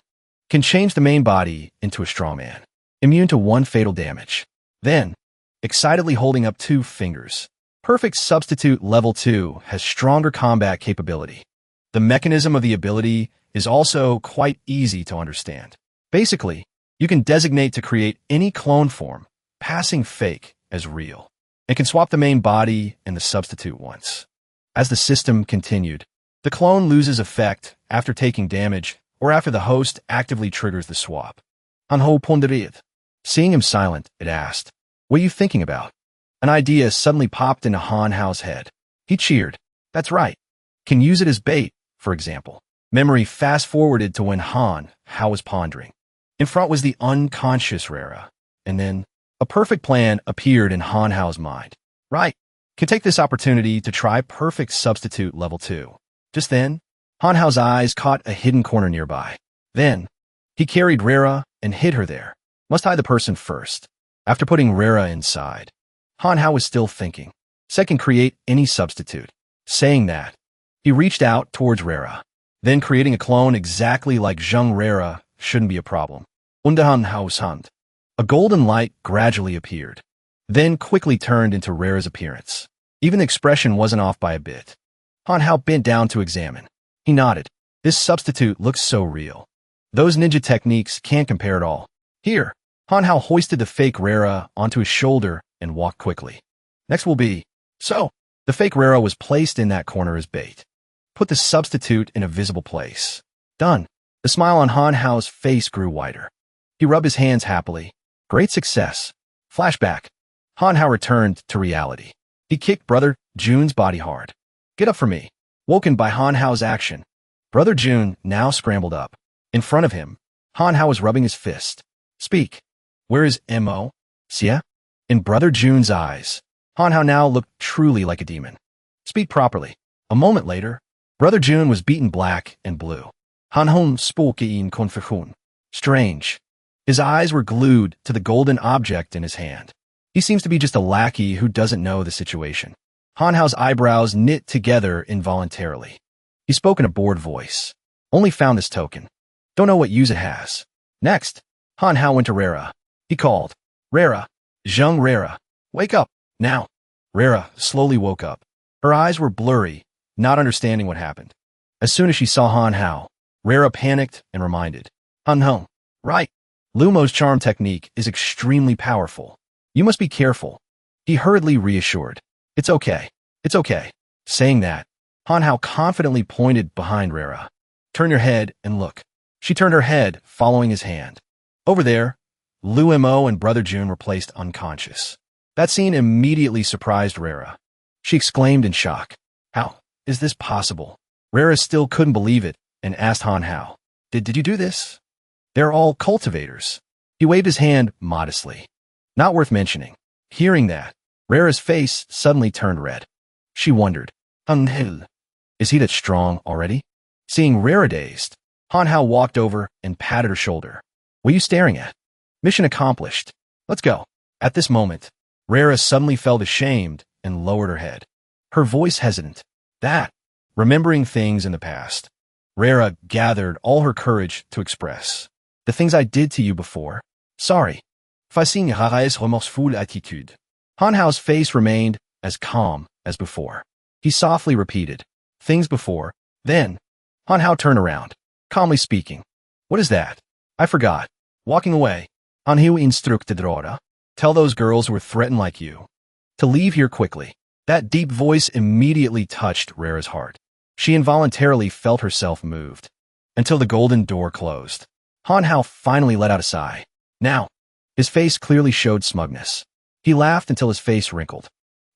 Can change the main body into a straw man. Immune to 1 fatal damage. Then, excitedly holding up 2 fingers. Perfect substitute level 2 has stronger combat capability. The mechanism of the ability is also quite easy to understand. Basically, you can designate to create any clone form, passing fake as real, and can swap the main body and the substitute once. As the system continued, the clone loses effect after taking damage or after the host actively triggers the swap. Anho pondered. Seeing him silent, it asked, "What are you thinking about?" An idea suddenly popped into Han Hao's head. He cheered. "That's right. Can use it as bait, for example." Memory fast-forwarded to when Han Hao was pondering. In front was the unconscious Rera, and then a perfect plan appeared in Han Hao's mind. Right. Can take this opportunity to try perfect substitute level 2. Just then, Han Hao's eyes caught a hidden corner nearby. Then, he carried Rera and hid her there. Must hide the person first. After putting Rera inside, Han Hao was still thinking. Second, create any substitute. Saying that, he reached out towards Rera. Then creating a clone exactly like Zheng Rera shouldn't be a problem. Undahan Hao's hand. A golden light gradually appeared, then quickly turned into Rera's appearance. Even the expression wasn't off by a bit. Han Hao bent down to examine. He nodded. This substitute looks so real. Those ninja techniques can't compare at all. Here, Han Hao hoisted the fake Rera onto his shoulder and walked quickly. Next will be. So, the fake Rera was placed in that corner as bait. Put the substitute in a visible place. Done. The smile on Han Hao's face grew wider. He rubbed his hands happily. Great success. Flashback. Han Hao returned to reality. He kicked Brother June's body hard. Get up for me. Woken by Han Hao's action, Brother June now scrambled up. In front of him, Han Hao was rubbing his fist. Speak. Where is Mo Jia? In Brother June's eyes, Han Hao now looked truly like a demon. Speak properly. A moment later, Brother June was beaten black and blue. Han Hong spoke in confrontation. Strange. His eyes were glued to the golden object in his hand. He seems to be just a lackey who doesn't know the situation. Han Hao's eyebrows knit together involuntarily. He spoke in a bored voice. Only found this token. Don't know what use it has. Next, Han Hao went to Rera. He called. Rera. Zheng Rera. Wake up. Now. Rera slowly woke up. Her eyes were blurry, not understanding what happened. As soon as she saw Han Hao, Rera panicked and reminded. Han Hao. Right. Lumo's charm technique is extremely powerful. You must be careful. He hurriedly reassured. It's okay. It's okay. Saying that, Han Hao confidently pointed behind Rera. Turn your head and look. She turned her head, following his hand. Over there, Lu Mo and Brother Jun were placed unconscious. That scene immediately surprised Rera. She exclaimed in shock. How is this possible? Rera still couldn't believe it and asked Han Hao. Did you do this? They're all cultivators. He waved his hand modestly. Not worth mentioning. Hearing that, Rera's face suddenly turned red. She wondered, is he that strong already? Seeing Rera dazed, Han Hao walked over and patted her shoulder. What are you staring at? Mission accomplished. Let's go. At this moment, Rera suddenly felt ashamed and lowered her head. Her voice hesitant. Remembering things in the past. Rera gathered all her courage to express. The things I did to you before. Sorry. Facing Hara's remorseful attitude. Han Hao's face remained as calm as before. He softly repeated. Things before. Then, Han Hao turned around, calmly speaking. What is that? I forgot. Walking away. Han Hao instructed Rora. Tell those girls who were threatened like you to leave here quickly. That deep voice immediately touched Rera's heart. She involuntarily felt herself moved. Until the golden door closed. Han Hao finally let out a sigh. Now, his face clearly showed smugness. He laughed until his face wrinkled.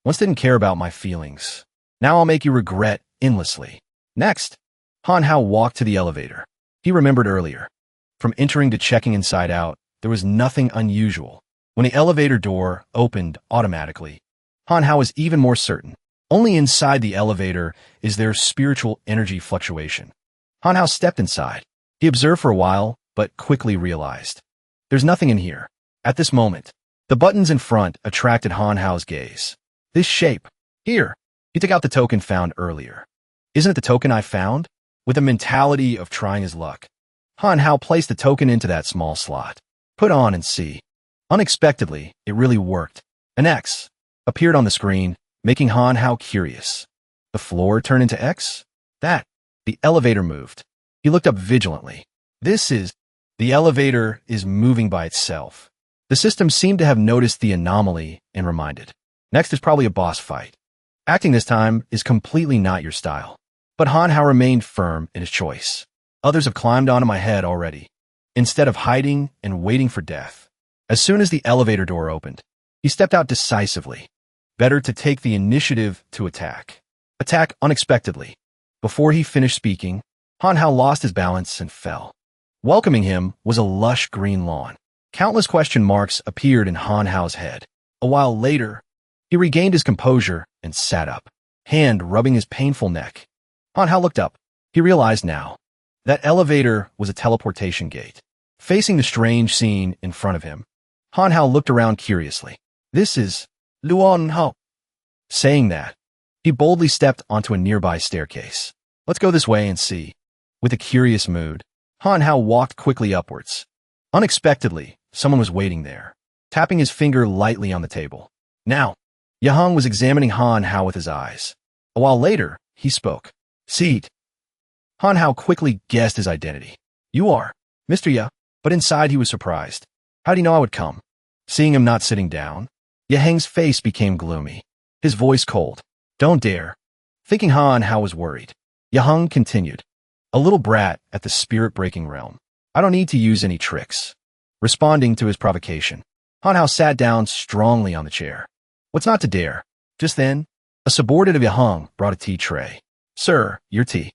Once didn't care about my feelings. Now I'll make you regret endlessly. Next, Han Hao walked to the elevator. He remembered earlier. From entering to checking inside out, there was nothing unusual. When the elevator door opened automatically, Han Hao was even more certain. Only inside the elevator is there spiritual energy fluctuation. Han Hao stepped inside. He observed for a while, but quickly realized. There's nothing in here. At this moment, the buttons in front attracted Han Hao's gaze. This shape. Here. He took out the token found earlier. Isn't it the token I found? With a mentality of trying his luck, Han Hao placed the token into that small slot. Put on and see. Unexpectedly, it really worked. An X appeared on the screen, making Han Hao curious. The floor turned into X? The elevator moved. He looked up vigilantly. The elevator is moving by itself. The system seemed to have noticed the anomaly and reminded. Next is probably a boss fight. Acting this time is completely not your style. But Han Hao remained firm in his choice. Others have climbed onto my head already. Instead of hiding and waiting for death. As soon as the elevator door opened, he stepped out decisively. Better to take the initiative to attack. Attack unexpectedly. Before he finished speaking, Han Hao lost his balance and fell. Welcoming him was a lush green lawn. Countless question marks appeared in Han Hao's head. A while later, he regained his composure and sat up, hand rubbing his painful neck. Han Hao looked up. He realized now. That elevator was a teleportation gate. Facing the strange scene in front of him, Han Hao looked around curiously. This is Luan Hao. Saying that, he boldly stepped onto a nearby staircase. Let's go this way and see. With a curious mood, Han Hao walked quickly upwards. Unexpectedly, someone was waiting there, tapping his finger lightly on the table. Now, Yahang was examining Han Hao with his eyes. A while later, he spoke. Seat. Han Hao quickly guessed his identity. You are Mr. Ya, but inside he was surprised. How do you know I would come? Seeing him not sitting down, Yahang's face became gloomy. His voice cold. Don't dare. Thinking Han Hao was worried, Yahang continued. A little brat at the spirit-breaking realm. I don't need to use any tricks. Responding to his provocation, Han Hao sat down strongly on the chair. What's not to dare? Just then, a subordinate of Yahang brought a tea tray. Sir, your tea.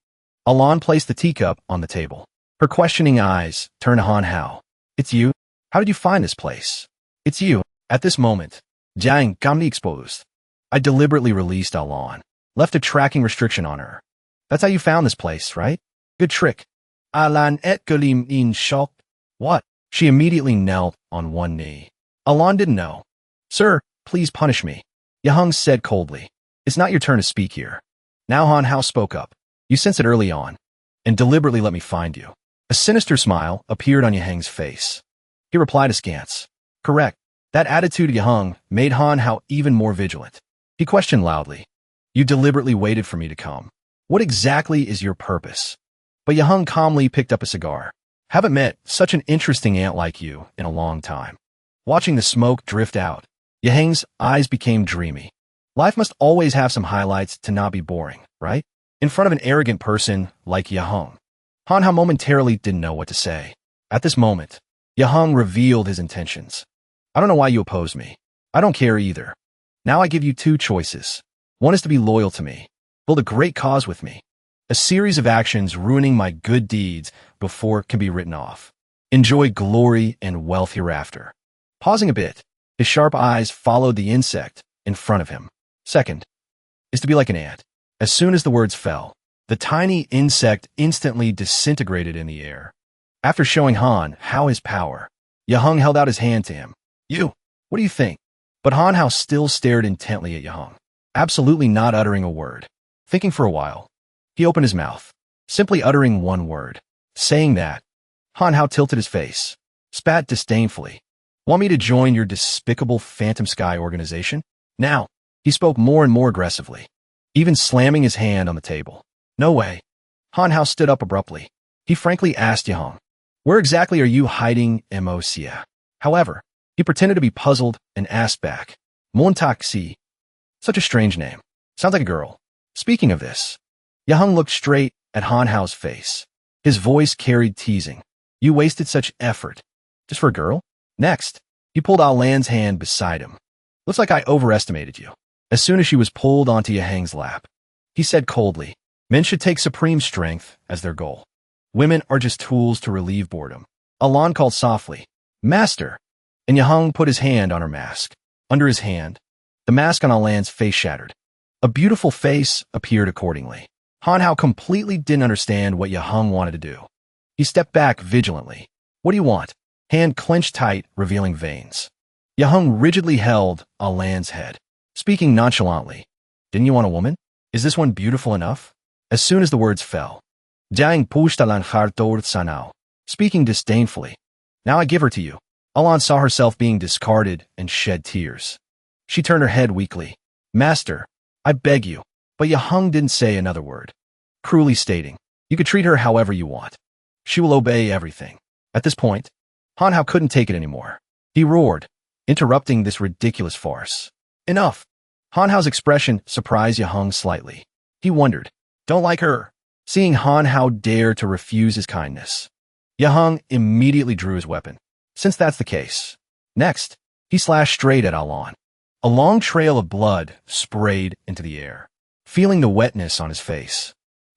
Alan placed the teacup on the table. Her questioning eyes turned to Han Hao. It's you? How did you find this place? It's you. At this moment, Jang got me exposed. I deliberately released Alan. Left a tracking restriction on her. That's how you found this place, right? Good trick. Alan et Galim in shock. What? She immediately knelt on one knee. Alon didn't know. Sir, please punish me, Yahung said coldly. It's not your turn to speak here. Now Han Hao spoke up. You sense it early on, and deliberately let me find you. A sinister smile appeared on Yaheng's face. He replied askance. Correct. That attitude of Yahung made Han Hao even more vigilant. He questioned loudly. You deliberately waited for me to come. What exactly is your purpose? But Yahung calmly picked up a cigar. Haven't met such an interesting ant like you in a long time. Watching the smoke drift out, Yaheng's eyes became dreamy. Life must always have some highlights to not be boring, right? In front of an arrogant person like Yahung. Han Hao momentarily didn't know what to say. At this moment, Yahung revealed his intentions. I don't know why you oppose me. I don't care either. Now I give you two choices. One is to be loyal to me, build a great cause with me. A series of actions ruining my good deeds before it can be written off. Enjoy glory and wealth hereafter. Pausing a bit, his sharp eyes followed the insect in front of him. Second, is to be like an ant. As soon as the words fell, the tiny insect instantly disintegrated in the air. After showing Han Hao his power, Yahung held out his hand to him. You, what do you think? But Han Hao still stared intently at Yahung, absolutely not uttering a word. Thinking for a while, he opened his mouth, simply uttering one word. Saying that, Han Hao tilted his face, spat disdainfully. Want me to join your despicable Phantom Sky organization? Now, he spoke more and more aggressively, even slamming his hand on the table. No way. Han Hao stood up abruptly. He frankly asked Yahung, where exactly are you hiding Mo Jia? However, he pretended to be puzzled and asked back, Montaxi. Such a strange name. Sounds like a girl. Speaking of this, Yahung looked straight at Han Hao's face. His voice carried teasing. You wasted such effort. Just for a girl? Next, he pulled Alan's hand beside him. Looks like I overestimated you. As soon as she was pulled onto Yaheng's lap, he said coldly, men should take supreme strength as their goal. Women are just tools to relieve boredom. Alan called softly, Master, and Yahung put his hand on her mask. Under his hand, the mask on Alan's face shattered. A beautiful face appeared accordingly. Han Hao completely didn't understand what Yahung wanted to do. He stepped back vigilantly. What do you want? Hand clenched tight, revealing veins. Yahung rigidly held Alan's head, speaking nonchalantly. Didn't you want a woman? Is this one beautiful enough? As soon as the words fell, Jang pushed Alan hard toward Sanao, speaking disdainfully. Now I give her to you. Alan saw herself being discarded and shed tears. She turned her head weakly. Master, I beg you. But Yahung didn't say another word, cruelly stating, you could treat her however you want. She will obey everything. At this point, Han Hao couldn't take it anymore. He roared, interrupting this ridiculous farce. Enough. Han Hao's expression surprised Yahung slightly. He wondered, don't like her? Seeing Han Hao dare to refuse his kindness, Yahung immediately drew his weapon. Since that's the case. Next, he slashed straight at Alan. A long trail of blood sprayed into the air, feeling the wetness on his face.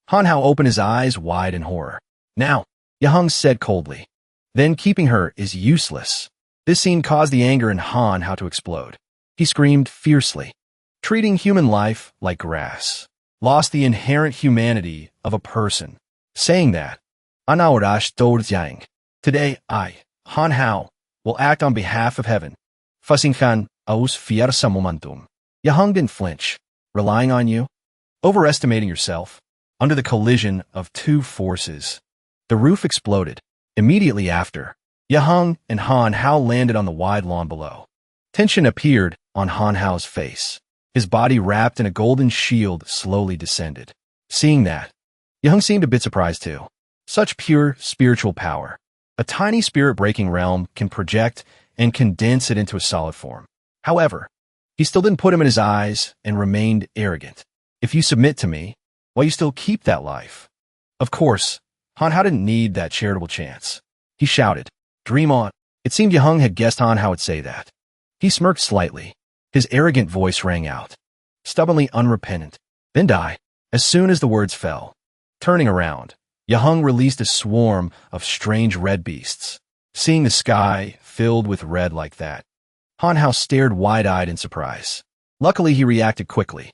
Han Hao opened his eyes wide in horror. Now, Yahung said coldly. Then keeping her is useless. This scene caused the anger in Han Hao to explode. He screamed fiercely, treating human life like grass. Lost the inherent humanity of a person. Saying that, Anaurash towards Yang. Today, I, Han Hao, will act on behalf of heaven. Fasinghan aus fiersa momentum. Yahung didn't flinch. Relying on you? Overestimating yourself. Under the collision of two forces, the roof exploded. Immediately after, Yahung and Han Hao landed on the wide lawn below. Tension appeared on Han Hao's face. His body wrapped in a golden shield slowly descended. Seeing that, Yahung seemed a bit surprised too. Such pure spiritual power. A tiny spirit-breaking realm can project and condense it into a solid form. However, he still didn't put him in his eyes and remained arrogant. If you submit to me, why you still keep that life? Of course, Han Hao didn't need that charitable chance. He shouted, dream on. It seemed Yahung had guessed Han Hao would say that. He smirked slightly. His arrogant voice rang out, stubbornly unrepentant. Then die. As soon as the words fell, turning around, Yahung released a swarm of strange red beasts. Seeing the sky filled with red like that, Han Hao stared wide-eyed in surprise. Luckily, he reacted quickly,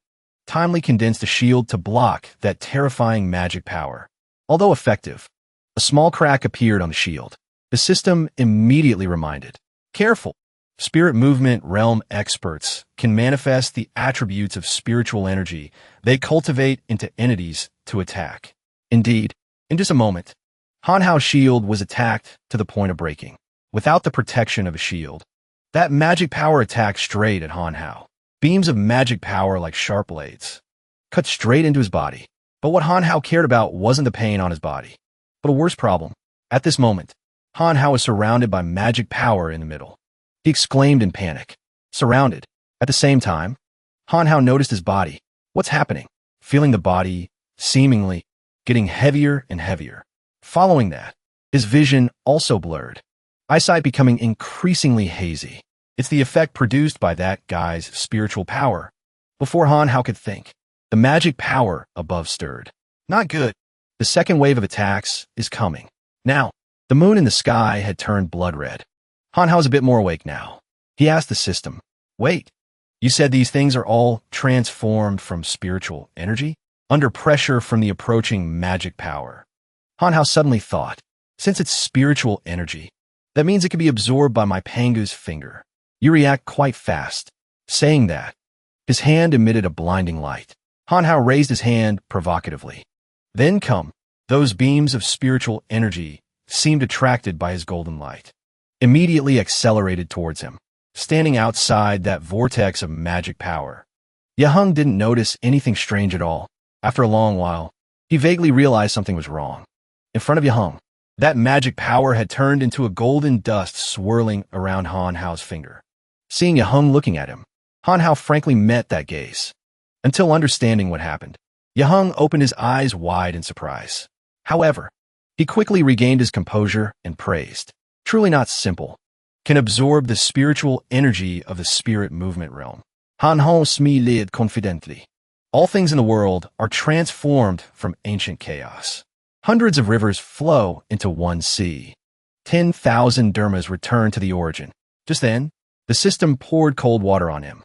timely condensed a shield to block that terrifying magic power. Although effective, a small crack appeared on the shield. The system immediately reminded, "Careful! Spirit movement realm experts can manifest the attributes of spiritual energy they cultivate into entities to attack." Indeed, in just a moment, Hanhao's shield was attacked to the point of breaking. Without the protection of a shield, that magic power attacked straight at Hanhao. Beams of magic power like sharp blades cut straight into his body. But what Hanhao cared about wasn't the pain on his body, but a worse problem. At this moment, Hanhao was surrounded by magic power in the middle. He exclaimed in panic. Surrounded. At the same time, Hanhao noticed his body. What's happening? Feeling the body, seemingly, getting heavier and heavier. Following that, his vision also blurred, eyesight becoming increasingly hazy. It's the effect produced by that guy's spiritual power. Before Hanhao could think, the magic power above stirred. Not good. The second wave of attacks is coming. Now, the moon in the sky had turned blood red. Hanhao's a bit more awake now. He asked the system, "Wait, you said these things are all transformed from spiritual energy?" Under pressure from the approaching magic power, Hanhao suddenly thought, since it's spiritual energy, that means it can be absorbed by my Pangu's finger. You react quite fast. Saying that, his hand emitted a blinding light. Hanhao raised his hand provocatively. Then come, those beams of spiritual energy seemed attracted by his golden light, immediately accelerated towards him, standing outside that vortex of magic power. Yaheng didn't notice anything strange at all. After a long while, he vaguely realized something was wrong. In front of Yaheng, that magic power had turned into a golden dust swirling around Hanhao's finger. Seeing Yaheng looking at him, Hanhao frankly met that gaze. Until understanding what happened, Yaheng opened his eyes wide in surprise. However, he quickly regained his composure and praised. Truly not simple. Can absorb the spiritual energy of the spirit movement realm. Hanhao smiled confidently. All things in the world are transformed from ancient chaos. Hundreds of rivers flow into one sea. 10,000 dermas return to the origin. Just then, the system poured cold water on him.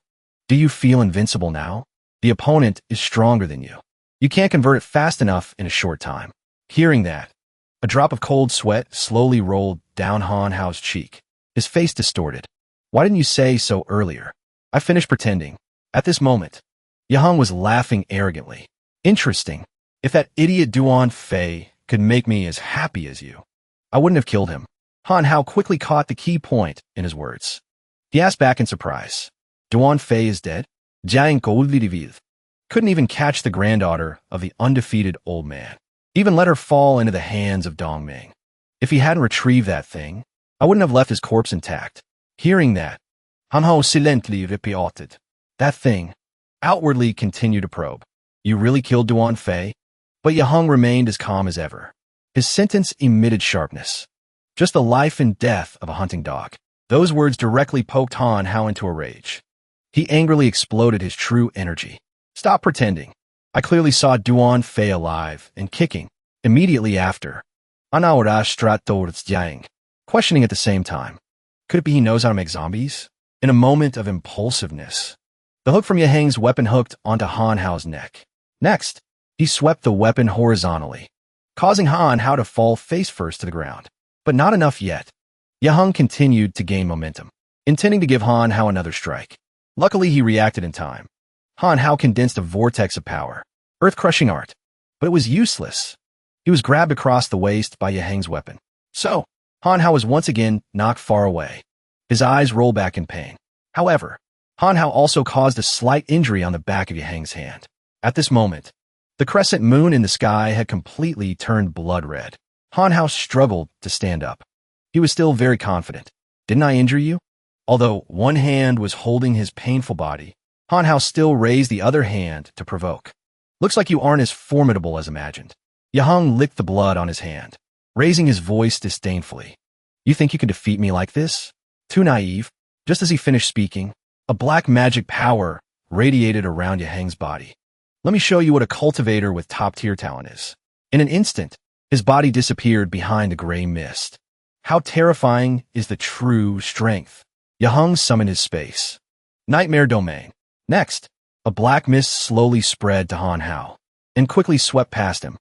Do you feel invincible now? The opponent is stronger than you. You can't convert it fast enough in a short time. Hearing that, a drop of cold sweat slowly rolled down Hanhao's cheek, his face distorted. Why didn't you say so earlier? I finished pretending. At this moment, Yaheng was laughing arrogantly. Interesting. If that idiot Duan Fei could make me as happy as you, I wouldn't have killed him. Hanhao quickly caught the key point in his words. He asked back in surprise. Duan Fei is dead? Jang couldn't even catch the granddaughter of the undefeated old man. Even let her fall into the hands of Dongming. If he hadn't retrieved that thing, I wouldn't have left his corpse intact. Hearing that, Hanhao silently repeated. That thing outwardly continued to probe. You really killed Duan Fei? But Yaheng remained as calm as ever. His sentence emitted sharpness. Just the life and death of a hunting dog. Those words directly poked Hanhao into a rage. He angrily exploded his true energy. Stop pretending. I clearly saw Duan Fei alive and kicking. Immediately after, Anaora strat towards Jang, questioning at the same time. Could it be he knows how to make zombies? In a moment of impulsiveness, the hook from Yaheng's weapon hooked onto Hanhao's neck. Next, he swept the weapon horizontally, causing Hanhao to fall face first to the ground. But not enough yet. Yaheng continued to gain momentum, intending to give Hanhao another strike. Luckily, he reacted in time. Hanhao condensed a vortex of power, earth-crushing art, but it was useless. He was grabbed across the waist by Yaheng's weapon. So, Hanhao was once again knocked far away. His eyes rolled back in pain. However, Hanhao also caused a slight injury on the back of Yaheng's hand. At this moment, the crescent moon in the sky had completely turned blood red. Hanhao struggled to stand up. He was still very confident. Didn't I injure you? Although one hand was holding his painful body, Hanhao still raised the other hand to provoke. Looks like you aren't as formidable as imagined. Yaheng licked the blood on his hand, raising his voice disdainfully. You think you can defeat me like this? Too naive. Just as he finished speaking, a black magic power radiated around Yaheng's body. Let me show you what a cultivator with top-tier talent is. In an instant, his body disappeared behind the gray mist. How terrifying is the true strength? Yaheng summoned his space. Nightmare domain. Next, a black mist slowly spread to Hanhao and quickly swept past him.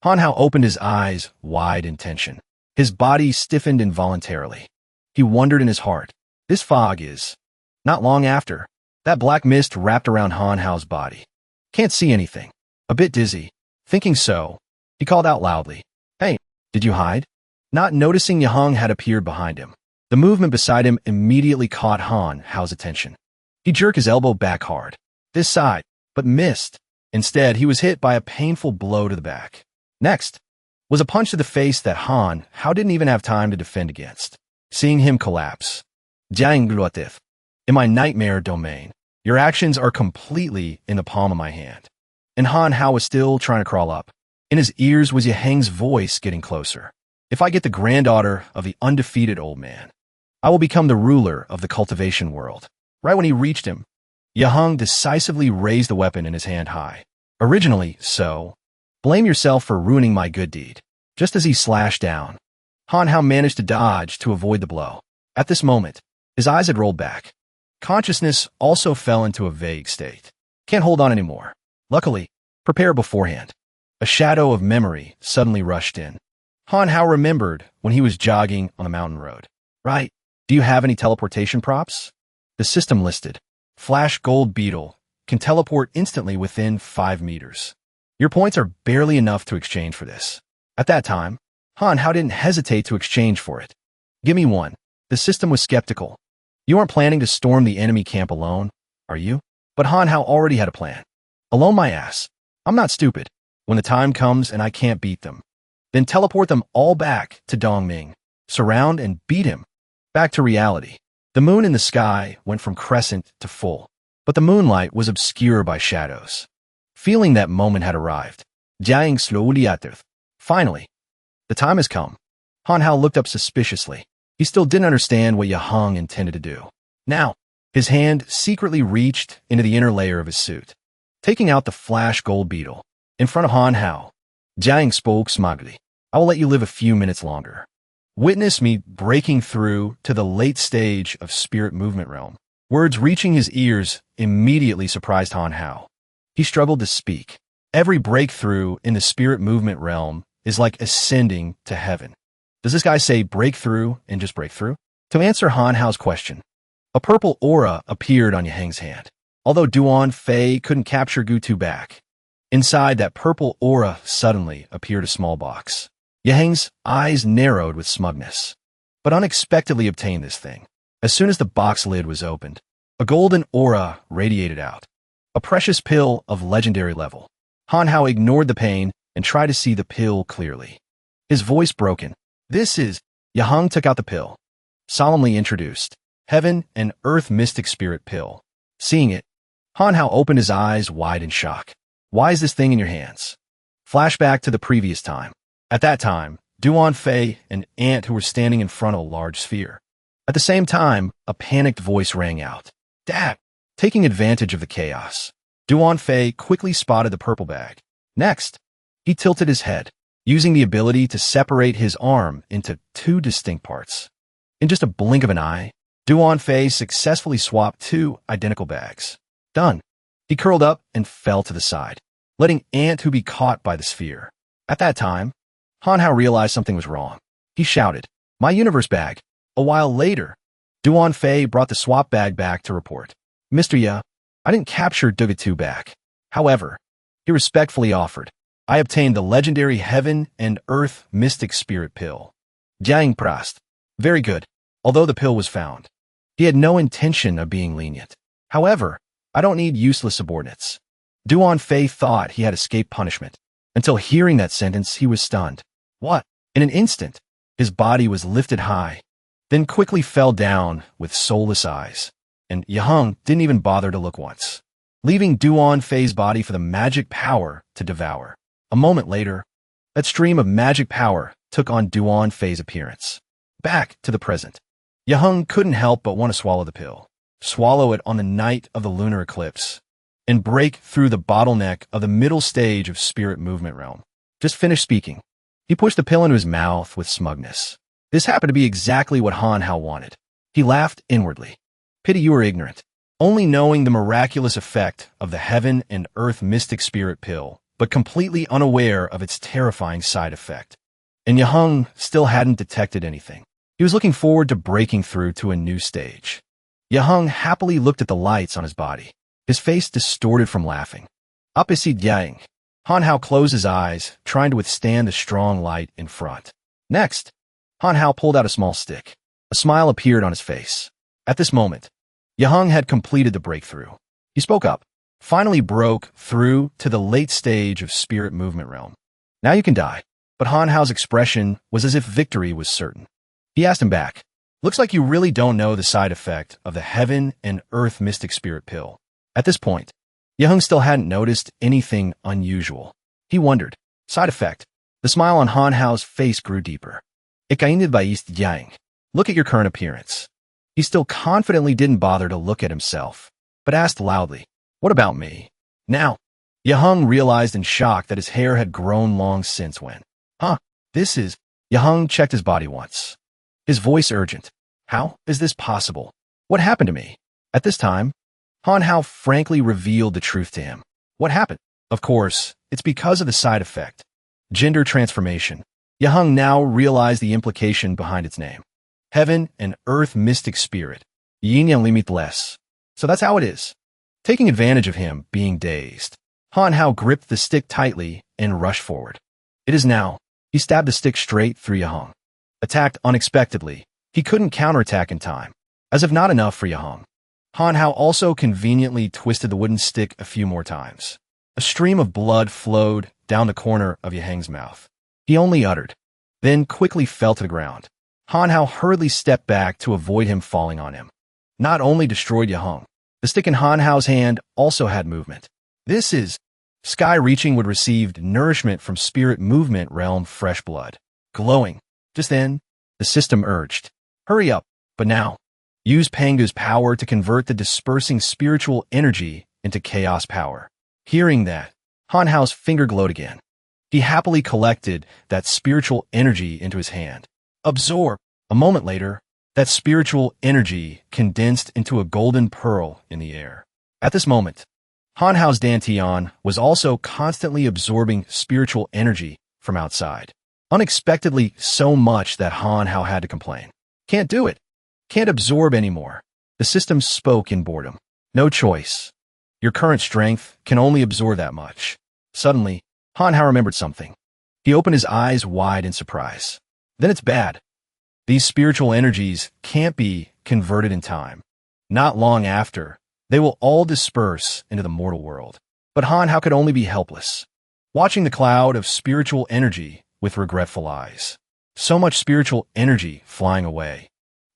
Hanhao opened his eyes wide in tension. His body stiffened involuntarily. He wondered in his heart, this fog is... Not long after, that black mist wrapped around Han Hao's body. Can't see anything. A bit dizzy. Thinking so, he called out loudly, "Hey, did you hide?" Not noticing Yahung had appeared behind him. The movement beside him immediately caught Han Hao's attention. He jerked his elbow back hard, this side, but missed. Instead, he was hit by a painful blow to the back. Next was a punch to the face that Han Hao didn't even have time to defend against. Seeing him collapse, Jang, in my nightmare domain, your actions are completely in the palm of my hand. And Han Hao was still trying to crawl up. In his ears was Yaheng's voice getting closer. If I get the granddaughter of the undefeated old man, I will become the ruler of the cultivation world. Right when he reached him, Yaheng decisively raised the weapon in his hand high. Originally, so, blame yourself for ruining my good deed. Just as he slashed down, Han Hao managed to dodge to avoid the blow. At this moment, his eyes had rolled back. Consciousness also fell into a vague state. Can't hold on anymore. Luckily, prepare beforehand. A shadow of memory suddenly rushed in. Han Hao remembered when he was jogging on the mountain road. Right. Do you have any teleportation props? The system listed. Flash Gold Beetle can teleport instantly within 5 meters. Your points are barely enough to exchange for this. At that time, Han Hao didn't hesitate to exchange for it. Give me one. The system was skeptical. You aren't planning to storm the enemy camp alone, are you? But Han Hao already had a plan. Alone my ass. I'm not stupid. When the time comes and I can't beat them, then teleport them all back to Dongming, surround and beat him. Back to reality. The moon in the sky went from crescent to full, but the moonlight was obscured by shadows. Feeling that moment had arrived, Jang slowly uttered, "Finally, the time has come." Han Hao looked up suspiciously. He still didn't understand what Yaheng intended to do. Now, his hand secretly reached into the inner layer of his suit. Taking out the flash gold beetle, in front of Han Hao, Jang spoke smugly. "I will let you live a few minutes longer. Witness me breaking through to the late stage of spirit movement realm." Words reaching his ears immediately surprised Han Hao. He struggled to speak. Every breakthrough in the spirit movement realm is like ascending to heaven. Does this guy say breakthrough and just breakthrough? To answer Han Hao's question, a purple aura appeared on Yaheng's hand. Although Duan Fei couldn't capture Gutu back, inside that purple aura suddenly appeared a small box. Yaheng's eyes narrowed with smugness, but unexpectedly obtained this thing. As soon as the box lid was opened, a golden aura radiated out. A precious pill of legendary level. Han Hao ignored the pain and tried to see the pill clearly. His voice broken. "This is..." Yaheng took out the pill. Solemnly introduced. Heaven and Earth Mystic Spirit Pill. Seeing it, Han Hao opened his eyes wide in shock. "Why is this thing in your hands?" Flashback to the previous time. At that time, Duan Fei and Ant who were standing in front of a large sphere. At the same time, a panicked voice rang out. "Dad!" Taking advantage of the chaos, Duan Fei quickly spotted the purple bag. Next, he tilted his head, using the ability to separate his arm into 2 distinct parts. In just a blink of an eye, Duan Fei successfully swapped 2 identical bags. Done. He curled up and fell to the side, letting Ant who be caught by the sphere. At that time, Han Hao realized something was wrong. He shouted, "My universe bag!" A while later, Duan Fei brought the swap bag back to report. "Mr. Ya, I didn't capture Dugatu back. However," he respectfully offered, "I obtained the legendary Heaven and Earth Mystic Spirit Pill." Jang pressed. "Very good." Although the pill was found, he had no intention of being lenient. "However, I don't need useless subordinates." Duan Fei thought he had escaped punishment. Until hearing that sentence, he was stunned. What? In an instant, his body was lifted high, then quickly fell down with soulless eyes. And Yaheng didn't even bother to look once, leaving Duan Fei's body for the magic power to devour. A moment later, that stream of magic power took on Duan Fei's appearance. Back to the present. Yaheng couldn't help but want to swallow the pill, swallow it on the night of the lunar eclipse, and break through the bottleneck of the middle stage of spirit movement realm. Just finished speaking. He pushed the pill into his mouth with smugness. This happened to be exactly what Han Hao wanted. He laughed inwardly. Pity you were ignorant, only knowing the miraculous effect of the Heaven and Earth Mystic Spirit Pill, but completely unaware of its terrifying side effect. and Yahung still hadn't detected anything. He was looking forward to breaking through to a new stage. Yahung happily looked at the lights on his body, his face distorted from laughing. Opposite Yang, Hanhao closed his eyes, trying to withstand the strong light in front. Next, Hanhao pulled out a small stick. A smile appeared on his face. At this moment, Yahung had completed the breakthrough. He spoke up, finally broke through to the late stage of spirit movement realm. Now you can die. But Hanhao's expression was as if victory was certain. He asked him back, looks like you really don't know the side effect of the heaven and earth mystic spirit pill. At this point, Yahung still hadn't noticed anything unusual. He wondered, side effect. The smile on Hanhao's face grew deeper. Yang. Look at your current appearance. He still confidently didn't bother to look at himself, but asked loudly, what about me? Now, Yahung realized in shock that his hair had grown long since when. This is... Yahung checked his body once. His voice urgent. How is this possible? What happened to me? At this time, Hanhao frankly revealed the truth to him. What happened? Of course, it's because of the side effect. Gender transformation. Yahung now realized the implication behind its name. Heaven and earth mystic spirit. Yin yang limitless. So that's how it is. Taking advantage of him being dazed, Hanhao gripped the stick tightly and rushed forward. It is now. He stabbed the stick straight through Yahung. Attacked unexpectedly, he couldn't counterattack in time. As if not enough for Yahung, Hanhao also conveniently twisted the wooden stick a few more times. A stream of blood flowed down the corner of Yahung's mouth. He only uttered, then quickly fell to the ground. Hanhao hurriedly stepped back to avoid him falling on him. Not only destroyed Yahung, the stick in Hanhao's hand also had movement. This is... Sky Reaching would receive nourishment from spirit movement realm fresh blood. Glowing. Just then, the system urged, hurry up, but now. Use Pangu's power to convert the dispersing spiritual energy into chaos power. Hearing that, Hanhao's finger glowed again. He happily collected that spiritual energy into his hand. Absorb. A moment later, that spiritual energy condensed into a golden pearl in the air. At this moment, Hanhao's Dantian was also constantly absorbing spiritual energy from outside. Unexpectedly so much that Hanhao had to complain. Can't do it. Can't absorb anymore. The system spoke in boredom. No choice. Your current strength can only absorb that much. Suddenly, Hanhao remembered something. He opened his eyes wide in surprise. Then it's bad. These spiritual energies can't be converted in time. Not long after, they will all disperse into the mortal world. But Hanhao could only be helpless, watching the cloud of spiritual energy with regretful eyes. So much spiritual energy flying away.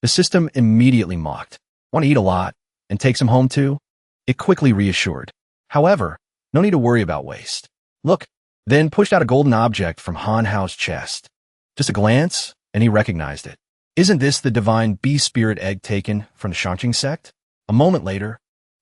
The system immediately mocked. Want to eat a lot and take some home too? It quickly reassured. However, no need to worry about waste. Look, then pushed out a golden object from Hanhao's chest. Just a glance, and he recognized it. Isn't this the divine bee spirit egg taken from the Shangqing sect? A moment later,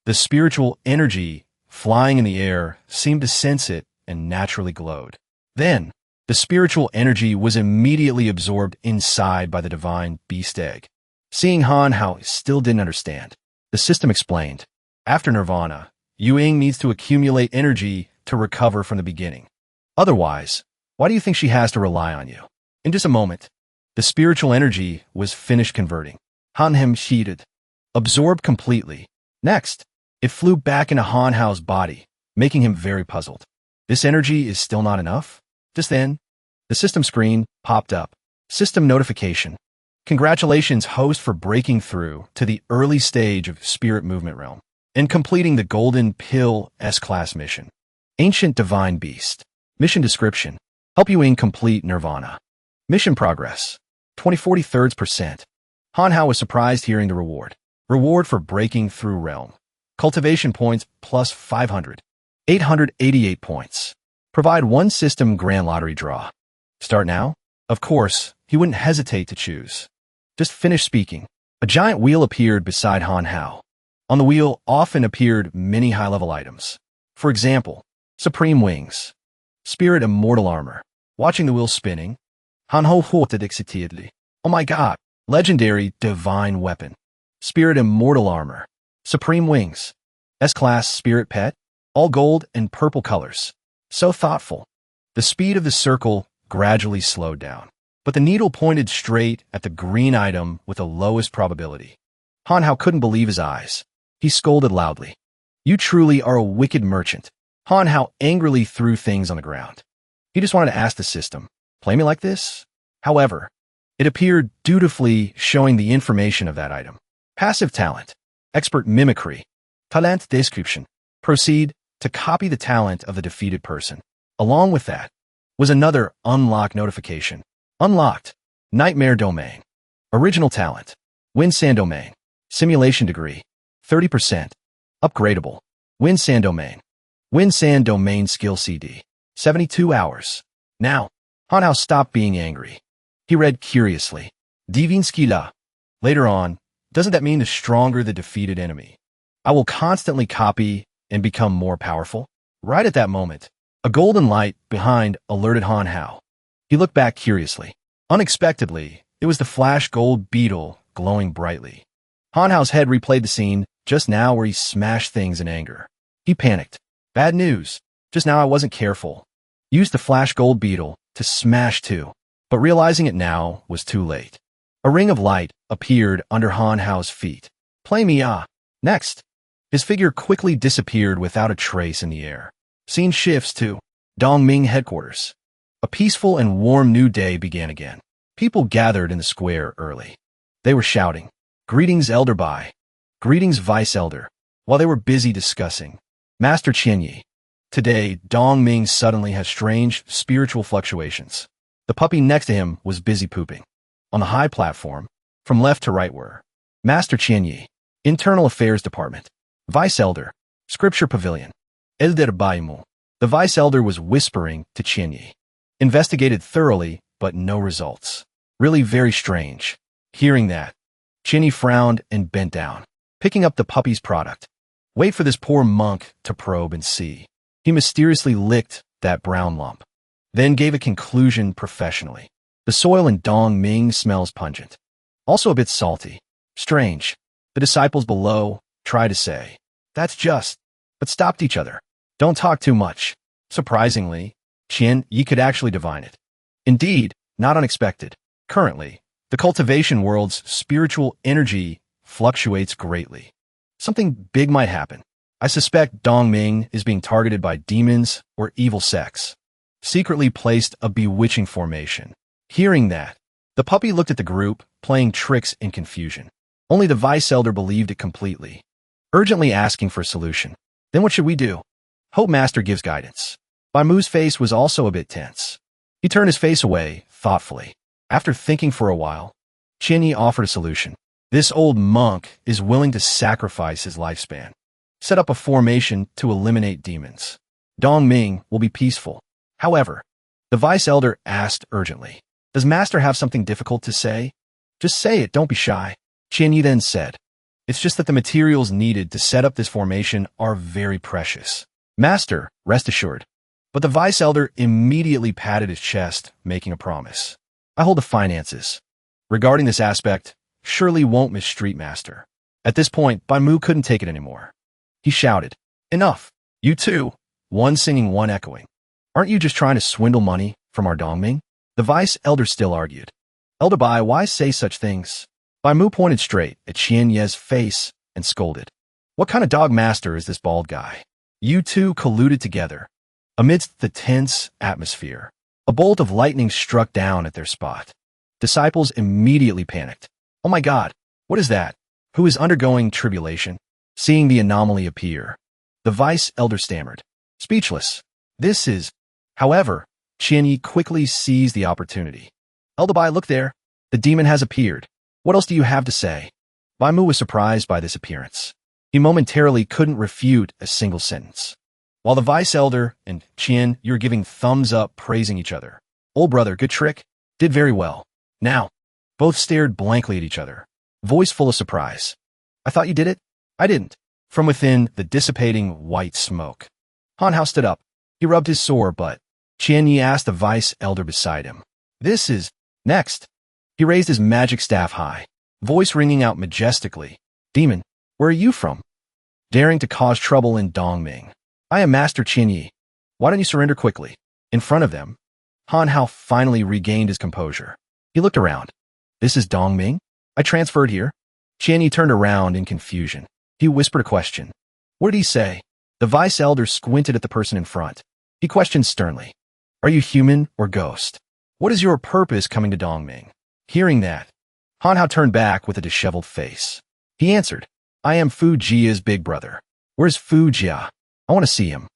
the spiritual energy flying in the air seemed to sense it and naturally glowed. Then, the spiritual energy was immediately absorbed inside by the divine beast egg. Seeing Hanhao still didn't understand, the system explained. After nirvana, Yuing needs to accumulate energy to recover from the beginning. Otherwise, why do you think she has to rely on you? In just a moment, the spiritual energy was finished converting. Hanhem sheeted, absorbed completely. Next, it flew back into Hanhao's body, making him very puzzled. This energy is still not enough? Just then, the system screen popped up. System notification. Congratulations, host, for breaking through to the early stage of Spirit Movement Realm and completing the Golden Pill S-Class mission. Ancient Divine Beast. Mission description. Help you in complete Nirvana. Mission progress. 2043%. Hanhao was surprised hearing the reward. Reward for breaking through realm. Cultivation points plus 500. 888 points. Provide one system grand lottery draw. Start now? Of course, he wouldn't hesitate to choose. Just finish speaking. A giant wheel appeared beside Hanhao. On the wheel often appeared many high-level items. For example, Supreme Wings. Spirit Immortal Armor. Watching the wheel spinning, Hanhao halted excitedly. Oh my god! Legendary Divine Weapon. Spirit Immortal Armor. Supreme Wings. S-Class Spirit Pet. All gold and purple colors. So thoughtful. The speed of the circle gradually slowed down. but the needle pointed straight at the green item with the lowest probability. Han Hao couldn't believe his eyes. He scolded loudly. You truly are a wicked merchant. Han Hao angrily threw things on the ground. He just wanted to ask the system, play me like this? However, it appeared dutifully showing the information of that item. Passive talent, expert mimicry, talent description. Proceed to copy the talent of the defeated person. Along with that was another unlock notification. Unlocked, nightmare domain. Original talent, wind sand domain. Simulation degree, 30%. Upgradable, wind sand domain. Wind sand domain skill CD, 72 hours. Now, Han Hao stopped being angry. He read curiously. Divinsky la. Later on, doesn't that mean the stronger the defeated enemy? I will constantly copy and become more powerful? Right at that moment, a golden light behind alerted Han Hao. He looked back curiously. Unexpectedly, it was the flash gold beetle glowing brightly. Han Hao's head replayed the scene just now where he smashed things in anger. He panicked. Bad news. Just now I wasn't careful. Used the flash gold beetle to smash too. But realizing it now was too late. A ring of light appeared under Han Hao's feet. Play me ah. Next, his figure quickly disappeared without a trace in the air. Scene shifts to Dongming headquarters. A peaceful and warm new day began again. People gathered in the square early. They were shouting, "Greetings, Elder Bai. Greetings, Vice Elder," while they were busy discussing. Master Qianyi. Today, Dongming suddenly has strange spiritual fluctuations. The puppy next to him was busy pooping. On the high platform, from left to right were Master Qianyi, Internal Affairs Department, Vice Elder, Scripture Pavilion, Elder Baimu. The Vice Elder was whispering to Qianyi. Investigated thoroughly, but no results. Really very strange. Hearing that, Qianyi frowned and bent down, picking up the puppy's product. Wait for this poor monk to probe and see. He mysteriously licked that brown lump, then gave a conclusion professionally. The soil in Dongming smells pungent. Also a bit salty. Strange. The disciples below tried to say, "That's just," but stopped each other. "Don't talk too much." Surprisingly, Qianyi could actually divine it. Indeed, not unexpected. Currently, the cultivation world's spiritual energy fluctuates greatly. Something big might happen. I suspect Dongming is being targeted by demons or evil sects. Secretly placed a bewitching formation. Hearing that, the puppy looked at the group, playing tricks in confusion. Only the Vice Elder believed it completely, urgently asking for a solution. Then what should we do? Hope Master gives guidance. Baimu's face was also a bit tense. He turned his face away, thoughtfully. After thinking for a while, Qianyi offered a solution. This old monk is willing to sacrifice his lifespan. Set up a formation to eliminate demons. Dongming will be peaceful. However, the Vice Elder asked urgently, "Does Master have something difficult to say?" "Just say it, don't be shy." Qianyi then said, "It's just that the materials needed to set up this formation are very precious. Master, rest assured." But the Vice Elder immediately patted his chest, making a promise. "I hold the finances. Regarding this aspect, surely won't mistreat Master." At this point, Baimu couldn't take it anymore. He shouted, "Enough! You two!" One singing, one echoing. "Aren't you just trying to swindle money from our Dongming?" The Vice Elder still argued. "Elder Bai, why say such things?" Baimu pointed straight at Qianyi's face and scolded. "What kind of dog master is this bald guy?" You two colluded together. Amidst the tense atmosphere, a bolt of lightning struck down at their spot. Disciples immediately panicked. "Oh my God, what is that? Who is undergoing tribulation?" Seeing the anomaly appear, the Vice Elder stammered, speechless. "This is..." However, Qianyi quickly seized the opportunity. "Elder Bai, look there. The demon has appeared. What else do you have to say?" Baimu was surprised by this appearance. He momentarily couldn't refute a single sentence. While the Vice Elder and Qian, you're giving thumbs up, praising each other. "Old brother, good trick. Did very well." Now, both stared blankly at each other, voice full of surprise. "I thought you did it?" "I didn't." From within the dissipating white smoke, Han Hao stood up. He rubbed his sore butt. Qianyi asked the Vice Elder beside him, "This is..." Next, he raised his magic staff high, voice ringing out majestically. "Demon, where are you from? Daring to cause trouble in Dongming. I am Master Qianyi. Why don't you surrender quickly?" In front of them, Han Hao finally regained his composure. He looked around. This is Dongming? I transferred here? Qianyi turned around in confusion. He whispered a question. What did he say? The vice elder squinted at the person in front. He questioned sternly. Are you human or ghost? What is your purpose coming to Dongming? Hearing that, Han Hao turned back with a disheveled face. He answered, I am Fu Jia's big brother. Where's Fu Jia? I want to see him.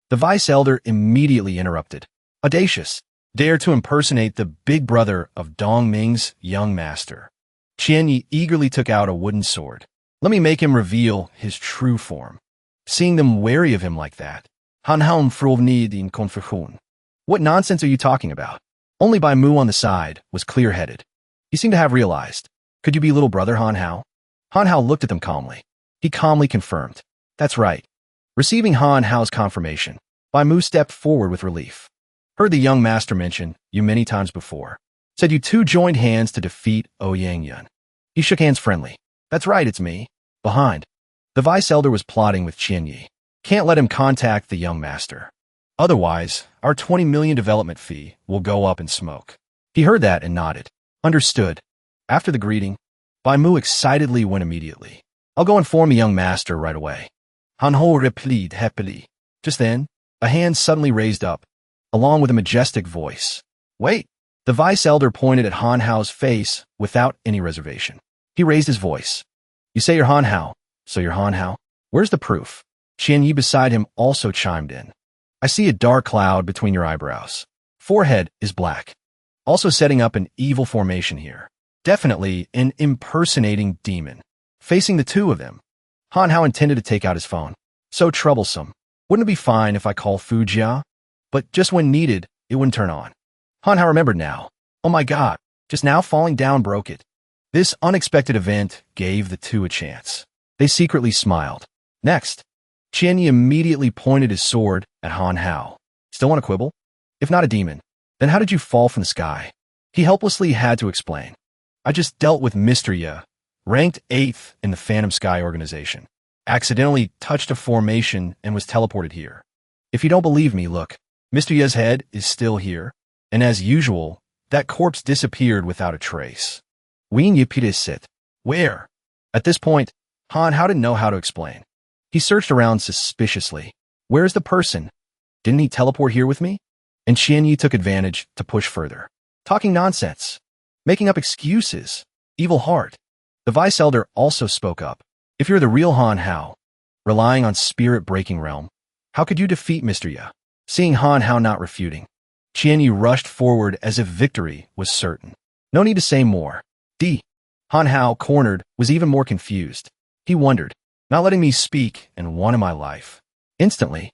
The vice elder immediately interrupted. Audacious. Dare to impersonate the big brother of Dongming's young master. Qianyi eagerly took out a wooden sword. Let me make him reveal his true form. Seeing them wary of him like that, Han Hao Favorability in Confronting. What nonsense are you talking about? Only Bai Mu on the side was clear-headed. He seemed to have realized. Could you be little brother Han Hao? Han Hao looked at them calmly. He calmly confirmed. That's right. Receiving Han Hao's confirmation, Bai Mu stepped forward with relief. Heard the young master mention you many times before. Said you two joined hands to defeat Ouyang Yun. He shook hands friendly. That's right, it's me. Behind. The vice elder was plotting with Qianyi. Can't let him contact the young master. Otherwise, our 20 million development fee will go up in smoke. He heard that and nodded. Understood. After the greeting, Bai Mu excitedly went immediately. I'll go inform the young master right away. Han Ho replied happily. Just then, a hand suddenly raised up, along with a majestic voice. Wait! The vice elder pointed at Han Hao's face without any reservation. He raised his voice. You say you're Han Hao, so you're Han Hao? Where's the proof? Qianyi beside him also chimed in. I see a dark cloud between your eyebrows. Forehead is black. Also setting up an evil formation here. Definitely an impersonating demon. Facing the two of them, Han Hao intended to take out his phone. So troublesome. Wouldn't it be fine if I call Fu Jia? But just when needed, it wouldn't turn on. Han Hao remembered now. Oh my god, just now falling down broke it. This unexpected event gave the two a chance. They secretly smiled. Next, Qianyi immediately pointed his sword at Han Hao. Still want to quibble? If not a demon, then how did you fall from the sky? He helplessly had to explain. I just dealt with Mr. Ye, ranked 8th in the Phantom Sky organization. Accidentally touched a formation and was teleported here. If you don't believe me, look. Mr. Ye's head is still here, and as usual, that corpse disappeared without a trace. Ween sit. Where? At this point, Han Hao didn't know how to explain. He searched around suspiciously. Where's the person? Didn't he teleport here with me? And Qianyi took advantage to push further. Talking nonsense. Making up excuses. Evil heart. The vice elder also spoke up. If you're the real Han Hao, relying on spirit-breaking realm, how could you defeat Mr. Ye? Seeing Han Hao not refuting, Qianyi rushed forward as if victory was certain. No need to say more. Han Hao, cornered, was even more confused. He wondered, not letting me speak and wanted my life. Instantly,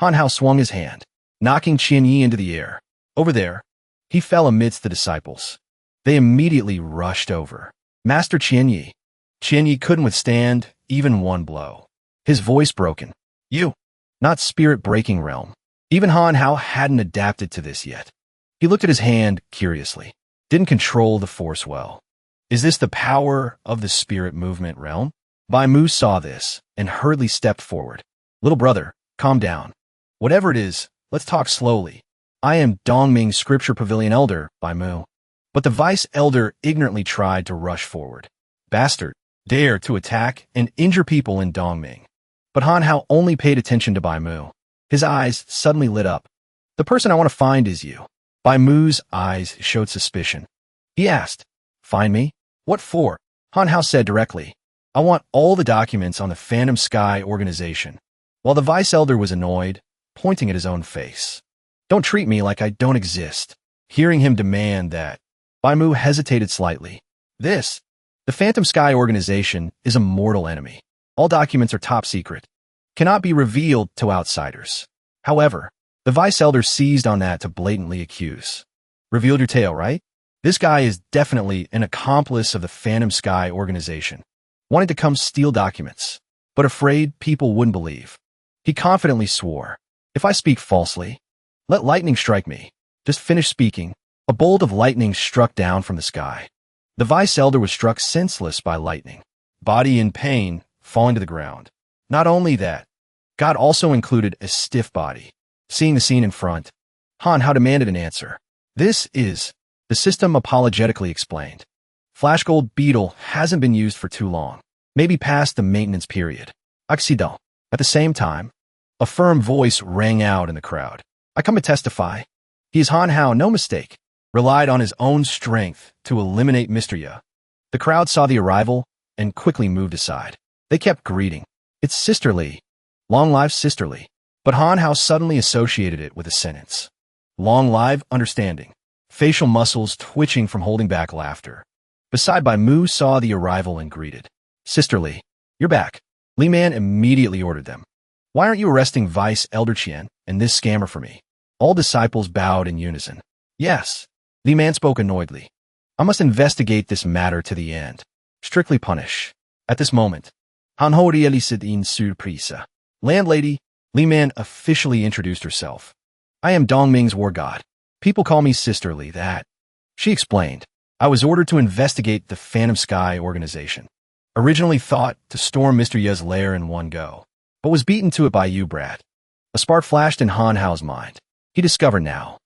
Han Hao swung his hand, knocking Qianyi into the air. Over there, he fell amidst the disciples. They immediately rushed over. Master Qianyi. Qianyi couldn't withstand even one blow. His voice broken. You. Not spirit-breaking realm. Even Han Hao hadn't adapted to this yet. He looked at his hand curiously. Didn't control the force well. Is this the power of the spirit movement realm? Bai Mu saw this and hurriedly stepped forward. Little brother, calm down. Whatever it is, let's talk slowly. I am Dongming's Scripture Pavilion Elder, Bai Mu. But the vice elder ignorantly tried to rush forward. Bastard, dare to attack and injure people in Dongming. But Han Hao only paid attention to Bai Mu. His eyes suddenly lit up. The person I want to find is you. Bai Mu's eyes showed suspicion. He asked, find me? What for? Han Hao said directly, I want all the documents on the Phantom Sky organization. While the vice elder was annoyed, pointing at his own face. Don't treat me like I don't exist. Hearing him demand that, Bai Mu hesitated slightly. The Phantom Sky organization is a mortal enemy. All documents are top secret. Cannot be revealed to outsiders. However, the vice elder seized on that to blatantly accuse. Revealed your tale, right? This guy is definitely an accomplice of the Phantom Sky organization. Wanted to come steal documents, but afraid people wouldn't believe. He confidently swore, if I speak falsely, let lightning strike me. Just finish speaking. A bolt of lightning struck down from the sky. The vice elder was struck senseless by lightning. Body in pain, falling to the ground. Not only that, God also included a stiff body. Seeing the scene in front, Han Hao demanded an answer. The The system apologetically explained. Flash Gold Beetle hasn't been used for too long, maybe past the maintenance period. Accident. At the same time, a firm voice rang out in the crowd. I come to testify. He is Han Hao, no mistake. Relied on his own strength to eliminate Mr. Ya. The crowd saw the arrival and quickly moved aside. They kept greeting. It's Sisterly. Long live Sisterly. But Han Hao suddenly associated it with a sentence. Long live understanding. Facial muscles twitching from holding back laughter. Beside Bai Mu saw the arrival and greeted. Sisterly, you're back. Li Man immediately ordered them. Why aren't you arresting Vice Elder Qian and this scammer for me? All disciples bowed in unison. Yes. Li Man spoke annoyedly. I must investigate this matter to the end. Strictly punish. At this moment, Han Ho réalisait une surprise. Landlady, Li Man officially introduced herself. I am Dongming's war god. People call me Sisterly, that. She explained. I was ordered to investigate the Phantom Sky organization. Originally thought to storm Mr. Ya's lair in one go, but was beaten to it by you, Brad. A spark flashed in Han Hao's mind. He discovered now.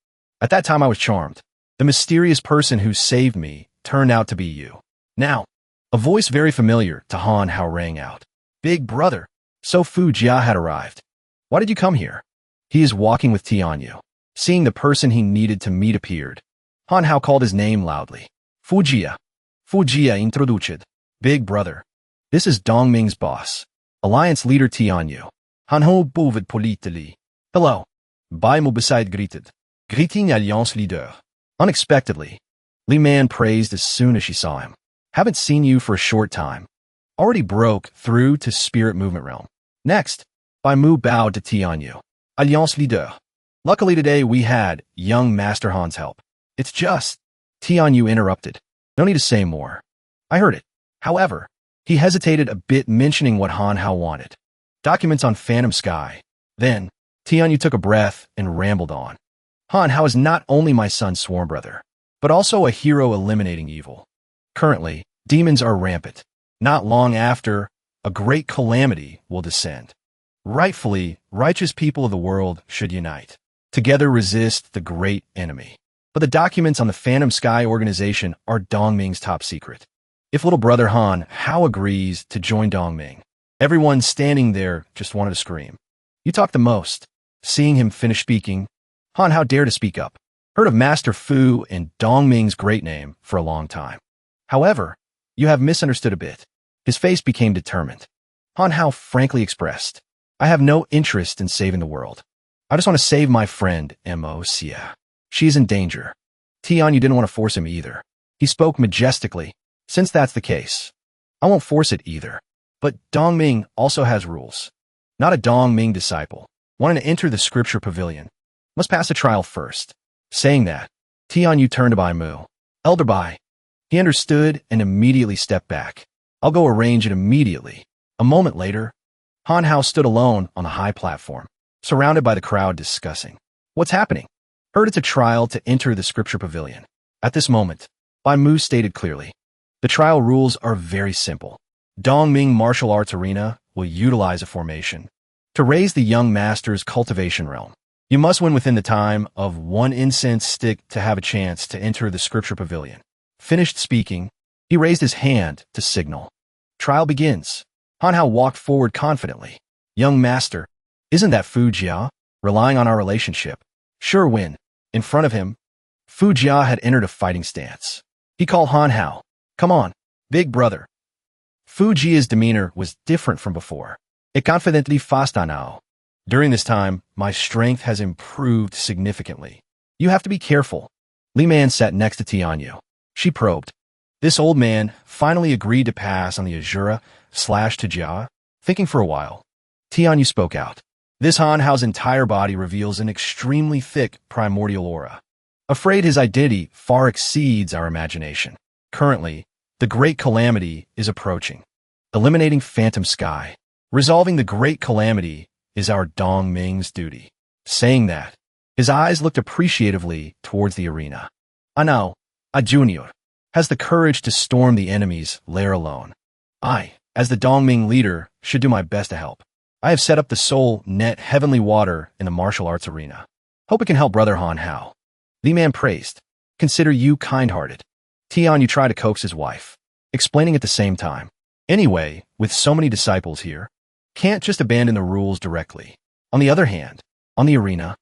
At that time I was charmed. The mysterious person who saved me turned out to be you. Now, a voice very familiar to Han Hao rang out. Big brother, so Fu Jia had arrived. Why did you come here? He is walking with Tianyu. Seeing the person he needed to meet appeared, Han Hao called his name loudly. Fu Jia. Fu Jia introduced. Big brother. This is Dongming's boss. Alliance leader Tianyu. Han Hao bouvet politely. Hello. Bai Mu beside greeted. Greeting Alliance leader. Unexpectedly, Li Man praised as soon as she saw him. Haven't seen you for a short time. Already broke through to spirit movement realm. Next, Bai Mu bowed to Tianyu. Alliance leader. Luckily today we had young Master Han's help. It's just, Tianyu interrupted. No need to say more. I heard it. However, he hesitated a bit mentioning what Han Hao wanted. Documents on Phantom Sky. Then, Tianyu took a breath and rambled on. Han Hao is not only my son's sworn brother, but also a hero eliminating evil. Currently, demons are rampant. Not long after, a great calamity will descend. Rightfully, righteous people of the world should unite. Together resist the great enemy. But the documents on the Phantom Sky organization are Dongming's top secret. If little brother Han Hao agrees to join Dongming, everyone standing there just wanted to scream. You talk the most. Seeing him finish speaking, Han Hao dared to speak up. Heard of Master Fu and Dongming's great name for a long time. However, you have misunderstood a bit. His face became determined. Han Hao frankly expressed, I have no interest in saving the world. I just want to save my friend, Mo Jia. She is in danger. Tianyu didn't want to force him either. He spoke majestically. Since that's the case, I won't force it either. But Dongming also has rules. Not a Dongming disciple. Wanting to enter the scripture pavilion must pass a trial first. Saying that, Tianyu turned to Bai Mu. Elder Bai. He understood and immediately stepped back. I'll go arrange it immediately. A moment later, Han Hao stood alone on the high platform, surrounded by the crowd discussing. What's happening? Heard it's a trial to enter the scripture pavilion. At this moment, Bai Mu stated clearly. The trial rules are very simple. Dongming Martial Arts Arena will utilize a formation to raise the young master's cultivation realm. You must win within the time of 1 incense stick to have a chance to enter the scripture pavilion. Finished speaking, he raised his hand to signal. Trial begins. Han Hao walked forward confidently. Young master, isn't that Fu Jia? Relying on our relationship. Sure win. In front of him, Fu Jia had entered a fighting stance. He called Han Hao. Come on, big brother. Fu Jia's demeanor was different from before. It confidently fasta now. During this time, my strength has improved significantly. You have to be careful. Li Man sat next to Tianyu. She probed. This old man finally agreed to pass on the Azura/Tajia, thinking for a while. Tianyu spoke out. This Han Hao's entire body reveals an extremely thick primordial aura. Afraid his identity far exceeds our imagination. Currently, the Great Calamity is approaching. Eliminating Phantom Sky. Resolving the Great Calamity is our Dongming's duty. Saying that, his eyes looked appreciatively towards the arena. I know, a junior, has the courage to storm the enemy's lair alone. I, as the Dongming leader, should do my best to help. I have set up the Soul Net Heavenly Water in the martial arts arena. Hope it can help brother Han Hao. Li Man praised. consider you kind-hearted. Tianyu tried to coax his wife, explaining at the same time. Anyway, with so many disciples here, can't just abandon the rules directly. On the other hand, on the arena,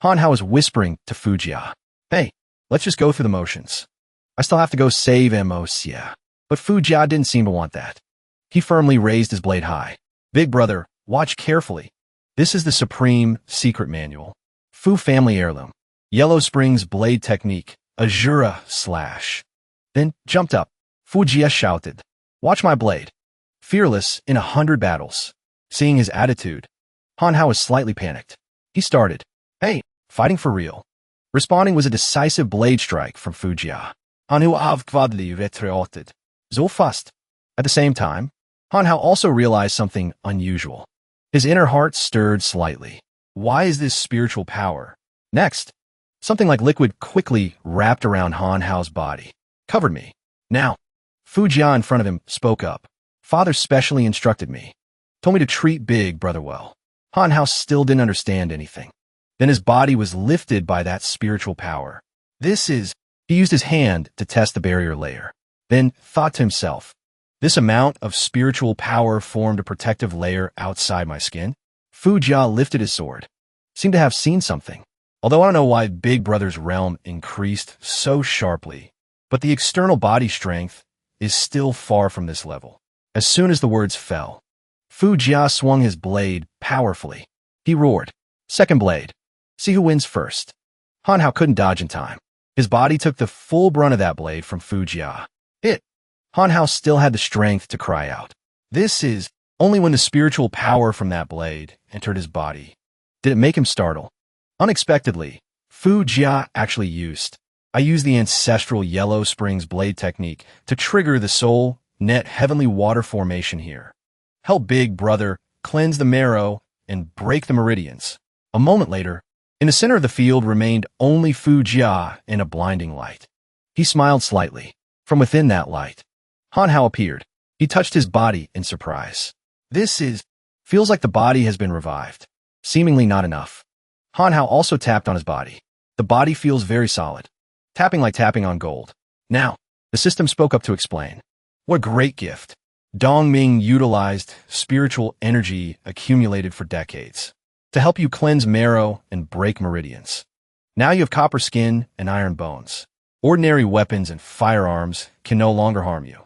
Hanhao is whispering to Mo Jia, "Hey, let's just go through the motions. I still have to go save Mo Jia." But Mo Jia didn't seem to want that. He firmly raised his blade high. "Big brother, watch carefully. This is the supreme secret manual. Fu family heirloom. Yellow Springs blade technique. Azura slash." Then jumped up. Mo Jia shouted, "Watch my blade. Fearless in 100 battles." Seeing his attitude, Hanhao was slightly panicked. He started, "Hey, fighting for real." Responding was a decisive blade strike from Mo Jia. Hanhao avkvadli retreated. So fast. At the same time, Hanhao also realized something unusual. His inner heart stirred slightly. Why is this spiritual power? Next, something like liquid quickly wrapped around Hanhao's body. Covered me. Now, Mo Jia in front of him spoke up. "Father specially instructed me. Told me to treat big brother well." Hanhao still didn't understand anything. Then his body was lifted by that spiritual power. He used his hand to test the barrier layer. Then thought to himself, this amount of spiritual power formed a protective layer outside my skin? Mo Jia lifted his sword. Seemed to have seen something. Although I don't know why Big Brother's realm increased so sharply, but the external body strength is still far from this level. As soon as the words fell, Mo Jia swung his blade powerfully. He roared, "Second blade. See who wins first." Hanhao couldn't dodge in time. His body took the full brunt of that blade from Mo Jia. Hanhao still had the strength to cry out. Only when the spiritual power from that blade entered his body did it make him startle. Unexpectedly, Mo Jia actually used the ancestral Yellow Springs blade technique to trigger the soul net heavenly water formation here. Help Big Brother cleanse the marrow and break the meridians. A moment later, in the center of the field remained only Mo Jia in a blinding light. He smiled slightly. From within that light, Hanhao appeared. He touched his body in surprise. Feels like the body has been revived. Seemingly not enough. Hanhao also tapped on his body. The body feels very solid. Tapping like tapping on gold. Now, the system spoke up to explain. What a great gift. Dongming utilized spiritual energy accumulated for decades to help you cleanse marrow and break meridians. Now you have copper skin and iron bones. Ordinary weapons and firearms can no longer harm you.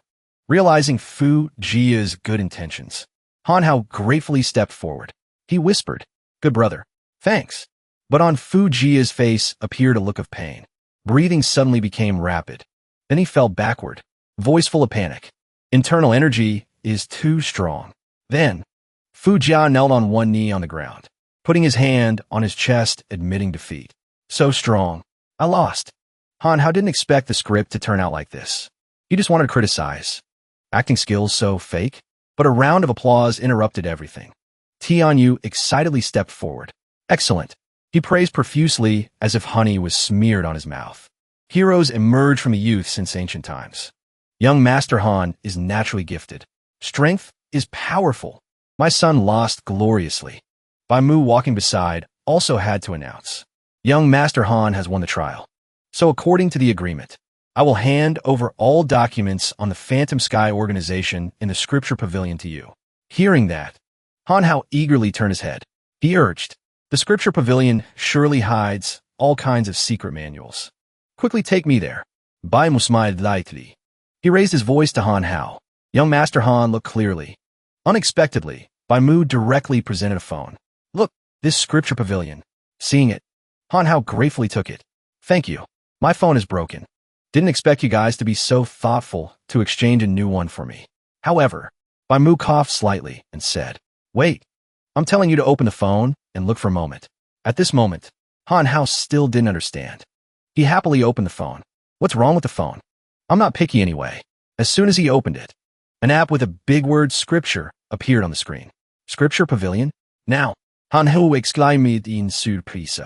Realizing Mo Jia's good intentions, Hanhao gratefully stepped forward. He whispered, "Good brother, thanks." But on Mo Jia's face appeared a look of pain. Breathing suddenly became rapid. Then he fell backward, voice full of panic. Internal energy is too strong. Then, Mo Jia knelt on one knee on the ground, putting his hand on his chest, admitting defeat. So strong. I lost. Hanhao didn't expect the script to turn out like this. He just wanted to criticize. Acting skills so fake? But a round of applause interrupted everything. Tianyu excitedly stepped forward. Excellent. He praised profusely as if honey was smeared on his mouth. Heroes emerge from the youth since ancient times. Young Master Han is naturally gifted. Strength is powerful. My son lost gloriously. Bai Mu walking beside also had to announce. Young Master Han has won the trial. So according to the agreement, I will hand over all documents on the Phantom Sky organization in the Scripture Pavilion to you. Hearing that, Hanhao eagerly turned his head. He urged, the Scripture Pavilion surely hides all kinds of secret manuals. Quickly take me there. Bai Mu smiled lightly. He raised his voice to Hanhao. Young Master Han looked clearly. Unexpectedly, Bai Mu directly presented a phone. Look, this Scripture Pavilion. Seeing it, Hanhao gratefully took it. Thank you. My phone is broken. Didn't expect you guys to be so thoughtful to exchange a new one for me. However, Bai Mu coughed slightly and said, Wait, I'm telling you to open the phone and look for a moment. At this moment, Hanhao still didn't understand. He happily opened the phone. What's wrong with the phone? I'm not picky anyway. As soon as he opened it, an app with a big word scripture appeared on the screen. Scripture Pavilion? Now, Hanhao exclaimed in surprise.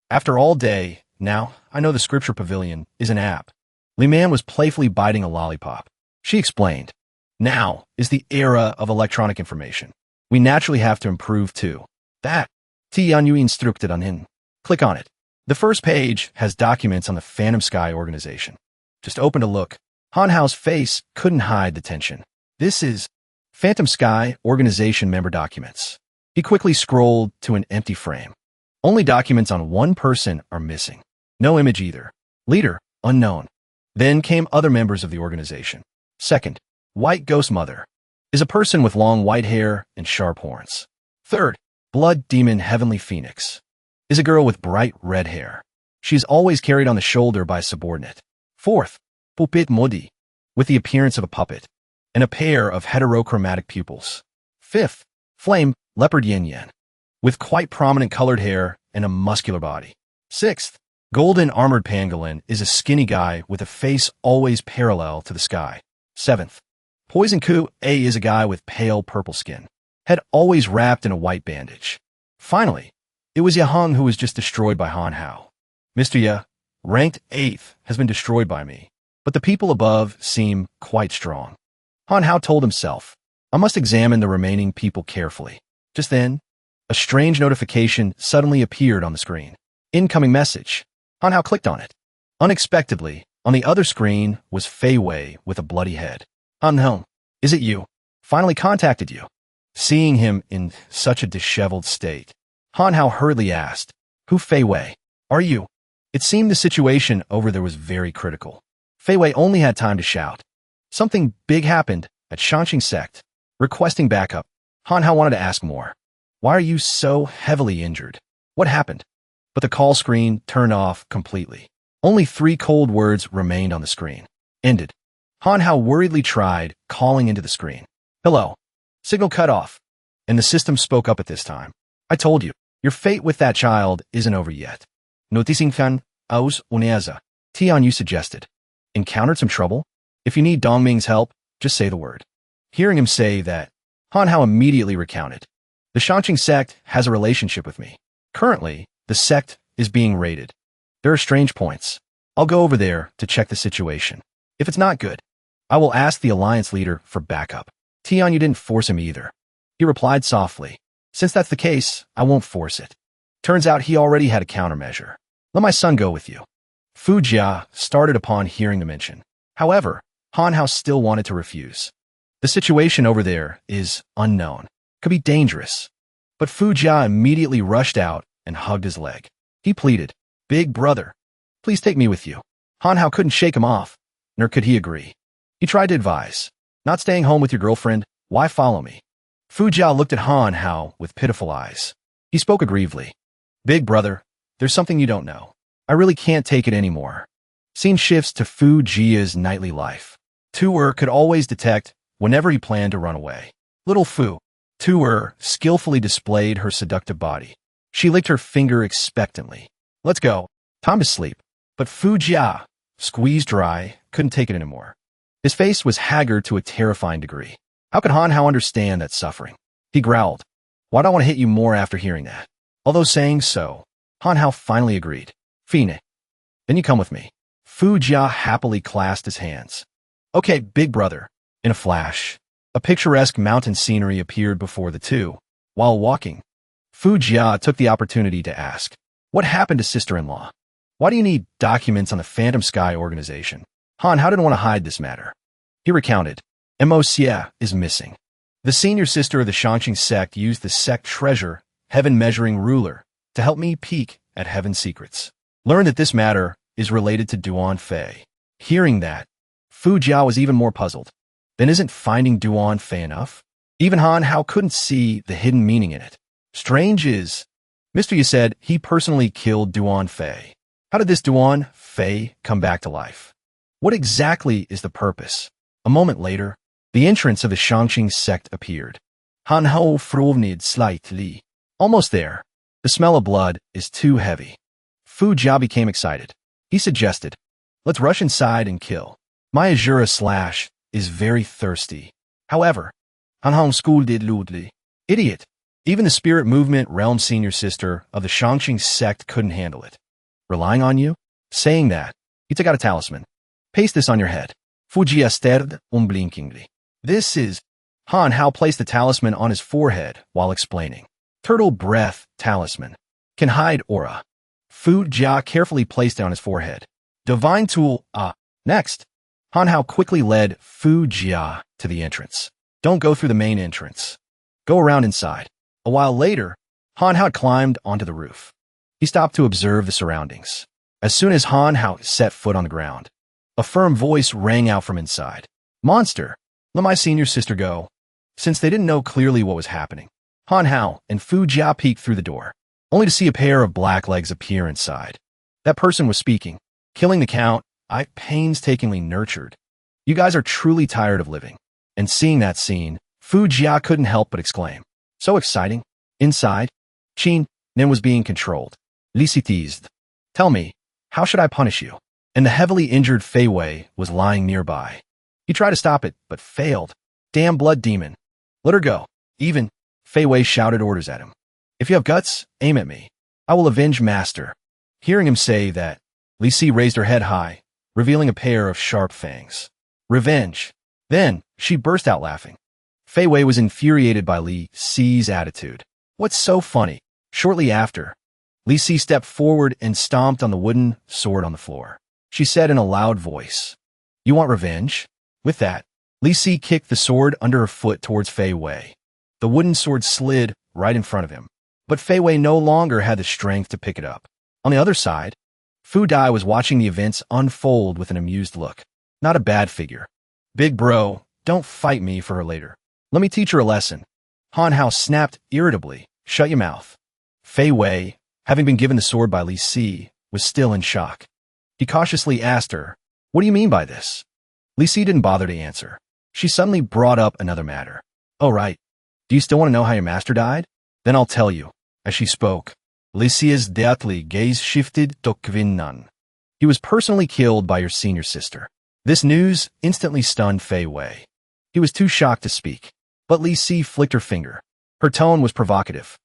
After all day, now I know the Scripture Pavilion is an app. Li Man was playfully biting a lollipop. She explained, now is the era of electronic information. We naturally have to improve too. That, Tianyu instructed on him. Click on it. The first page has documents on the Phantom Sky organization. Just open to look. Han Hao's face couldn't hide the tension. This is Phantom Sky organization member documents. He quickly scrolled to an empty frame. Only documents on one person are missing. No image either. Leader, unknown. Then came other members of the organization. Second, White Ghost Mother is a person with long white hair and sharp horns. Third, Blood Demon Heavenly Phoenix is a girl with bright red hair. She is always carried on the shoulder by a subordinate. Fourth, Puppet Modi, with the appearance of a puppet, and a pair of heterochromatic pupils. Fifth, Flame Leopard Yin Yen, with quite prominent colored hair and a muscular body. Sixth, Golden Armored Pangolin is a skinny guy with a face always parallel to the sky. Seventh, Poison Ku A is a guy with pale purple skin, head always wrapped in a white bandage. Finally, it was Yahang who was just destroyed by Han Hao. Mr. Ya, ranked 8th, has been destroyed by me, but the people above seem quite strong. Han Hao told himself, I must examine the remaining people carefully. Just then, a strange notification suddenly appeared on the screen. Incoming message. Han Hao clicked on it. Unexpectedly, on the other screen was Fei Wei with a bloody head. Han Hao, is it you? Finally contacted you. Seeing him in such a disheveled state, Han Hao hurriedly asked, Who Fei Wei? Are you? It seemed the situation over there was very critical. Fei Wei only had time to shout. Something big happened at Shanxing Sect. Requesting backup. Han Hao wanted to ask more. Why are you so heavily injured? What happened? But the call screen turned off completely. Only 3 cold words remained on the screen. Ended. Han Hao worriedly tried calling into the screen. Hello. Signal cut off. And the system spoke up at this time. I told you, your fate with that child isn't over yet. Noticing fan aus uneza. Tian, you suggested. Encountered some trouble? If you need Dongming's help, just say the word. Hearing him say that, Han Hao immediately recounted. The Shanxing Sect has a relationship with me. Currently, the sect is being raided. There are strange points. I'll go over there to check the situation. If it's not good, I will ask the alliance leader for backup. Tian, you didn't force him either. He replied softly. Since that's the case, I won't force it. Turns out he already had a countermeasure. Let my son go with you. Fu Jia started upon hearing the mention. However, Han Hao still wanted to refuse. The situation over there is unknown. Could be dangerous. But Fu Jia immediately rushed out and hugged his leg. He pleaded, Big brother, please take me with you. Han Hao couldn't shake him off, nor could he agree. He tried to advise, not staying home with your girlfriend, why follow me? Fu Jia looked at Han Hao with pitiful eyes. He spoke aggrievedly. Big brother, there's something you don't know. I really can't take it anymore. Scene shifts to Fu Jia's nightly life. Tu could always detect whenever he planned to run away. Little Fu, Tu skillfully displayed her seductive body. She licked her finger expectantly. Let's go. Time to sleep. But Fu Jia, squeezed dry, couldn't take it anymore. His face was haggard to a terrifying degree. How could Han Hao understand that suffering? He growled. Why do I want to hit you more after hearing that? Although saying so, Han Hao finally agreed. Fine. Then you come with me. Fu Jia happily clasped his hands. Okay, big brother. In a flash, a picturesque mountain scenery appeared before the two. While walking, Fu Jia took the opportunity to ask, What happened to sister-in-law? Why do you need documents on the Phantom Sky organization? Han Hao didn't want to hide this matter. He recounted, Mo Jia is missing. The senior sister of the Shanxing sect used the sect treasure, heaven-measuring ruler, to help me peek at heaven's secrets. Learn that this matter is related to Duan Fei. Hearing that, Fu Jia was even more puzzled. Then isn't finding Duan Fei enough? Even Han Hao couldn't see the hidden meaning in it. Strange is, Mr. Yu said he personally killed Duan Fei. How did this Duan Fei come back to life? What exactly is the purpose? A moment later, the entrance of the Shanxing sect appeared. Han Hao frowned slightly. Almost there. The smell of blood is too heavy. Fu Jia became excited. He suggested, Let's rush inside and kill. My Azura slash is very thirsty. However, Han Hao scolded loudly. Idiot. Even the spirit movement realm senior sister of the Shanxing sect couldn't handle it. Relying on you? Saying that, he took out a talisman. Paste this on your head. Fu Jia stared unblinkingly. This is... Han Hao placed the talisman on his forehead while explaining. Turtle breath talisman. Can hide aura. Fu Jia carefully placed it on his forehead. Divine tool, Next, Han Hao quickly led Fu Jia to the entrance. Don't go through the main entrance. Go around inside. A while later, Han Hao climbed onto the roof. He stopped to observe the surroundings. As soon as Han Hao set foot on the ground, a firm voice rang out from inside. Monster, let my senior sister go. Since they didn't know clearly what was happening, Han Hao and Fu Jia peeked through the door, only to see a pair of black legs appear inside. That person was speaking. Killing the count, I painstakingly nurtured. You guys are truly tired of living. And seeing that scene, Fu Jia couldn't help but exclaim. So exciting. Inside, Qin Nen was being controlled. Lisi teased. Tell me, how should I punish you? And the heavily injured Fei Wei was lying nearby. He tried to stop it, but failed. Damn blood demon. Let her go. Even, Fei Wei shouted orders at him. If you have guts, aim at me. I will avenge Master. Hearing him say that, Li Si raised her head high, revealing a pair of sharp fangs. Revenge. Then, she burst out laughing. Fei Wei was infuriated by Li Si's attitude. What's so funny? Shortly after, Li Si stepped forward and stomped on the wooden sword on the floor. She said in a loud voice, You want revenge? With that, Li Si kicked the sword under her foot towards Fei Wei. The wooden sword slid right in front of him, but Fei Wei no longer had the strength to pick it up. On the other side, Fu Dai was watching the events unfold with an amused look. Not a bad figure. Big bro, don't fight me for her later. Let me teach her a lesson. Han Hao snapped irritably. Shut your mouth. Fei Wei, having been given the sword by Li Si, was still in shock. He cautiously asked her, What do you mean by this? Li Si didn't bother to answer. She suddenly brought up another matter. Oh right. Do you still want to know how your master died? Then I'll tell you. As she spoke, Li Si's deathly gaze shifted to Kvin Nun. He was personally killed by your senior sister. This news instantly stunned Fei Wei. He was too shocked to speak, but Li Si flicked her finger. Her tone was provocative.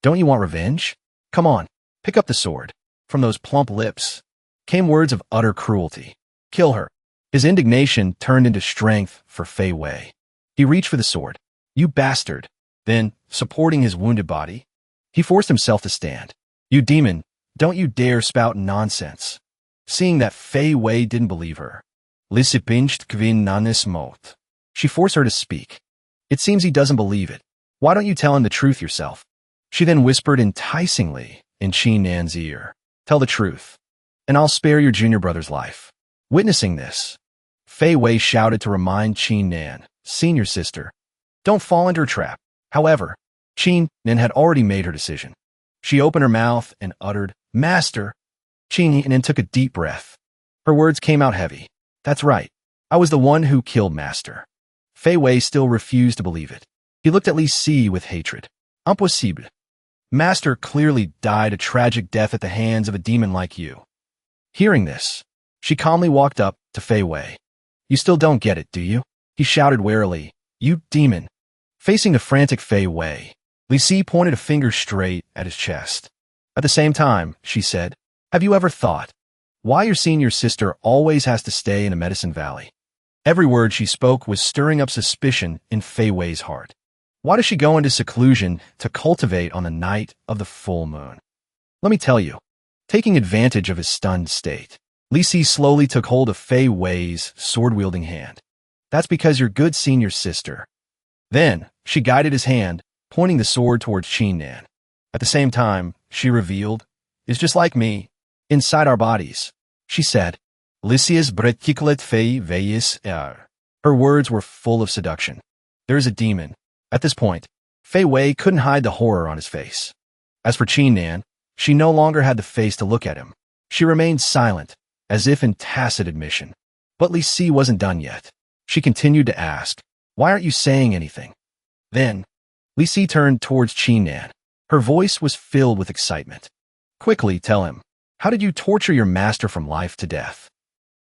Don't you want revenge? Come on, pick up the sword. From those plump lips came words of utter cruelty. Kill her. His indignation turned into strength for Fei Wei. He reached for the sword. You bastard. Then, supporting his wounded body, he forced himself to stand. You demon, don't you dare spout nonsense. Seeing that Fei Wei didn't believe her, Li Si pinched Kvin Nun's mouth. She forced her to speak. It seems he doesn't believe it. Why don't you tell him the truth yourself? She then whispered enticingly in Qin Nan's ear. Tell the truth, and I'll spare your junior brother's life. Witnessing this, Fei Wei shouted to remind Qin Nan, senior sister, don't fall into her trap. However, Qin Nan had already made her decision. She opened her mouth and uttered, Master. Qin Nan took a deep breath. Her words came out heavy. That's right. I was the one who killed Master. Fei Wei still refused to believe it. He looked at Li Si with hatred. Impossible. Master clearly died a tragic death at the hands of a demon like you. Hearing this, she calmly walked up to Fei Wei. You still don't get it, do you? He shouted warily. You demon. Facing the frantic Fei Wei, Li Si pointed a finger straight at his chest. At the same time, she said, Have you ever thought why your senior sister always has to stay in a medicine valley? Every word she spoke was stirring up suspicion in Fei Wei's heart. Why does she go into seclusion to cultivate on the night of the full moon? Let me tell you. Taking advantage of his stunned state, Li Si slowly took hold of Fei Wei's sword-wielding hand. That's because you're good senior sister. Then, she guided his hand, pointing the sword towards Qin Nan. At the same time, she revealed, It's just like me, inside our bodies. She said, Lysias breticulet Fei Veis er. Her words were full of seduction. There is a demon. At this point, Fei Wei couldn't hide the horror on his face. As for Qin Nan, she no longer had the face to look at him. She remained silent, as if in tacit admission. But Li Si wasn't done yet. She continued to ask, Why aren't you saying anything? Then, Li Si turned towards Qin Nan. Her voice was filled with excitement. Quickly tell him, how did you torture your master from life to death?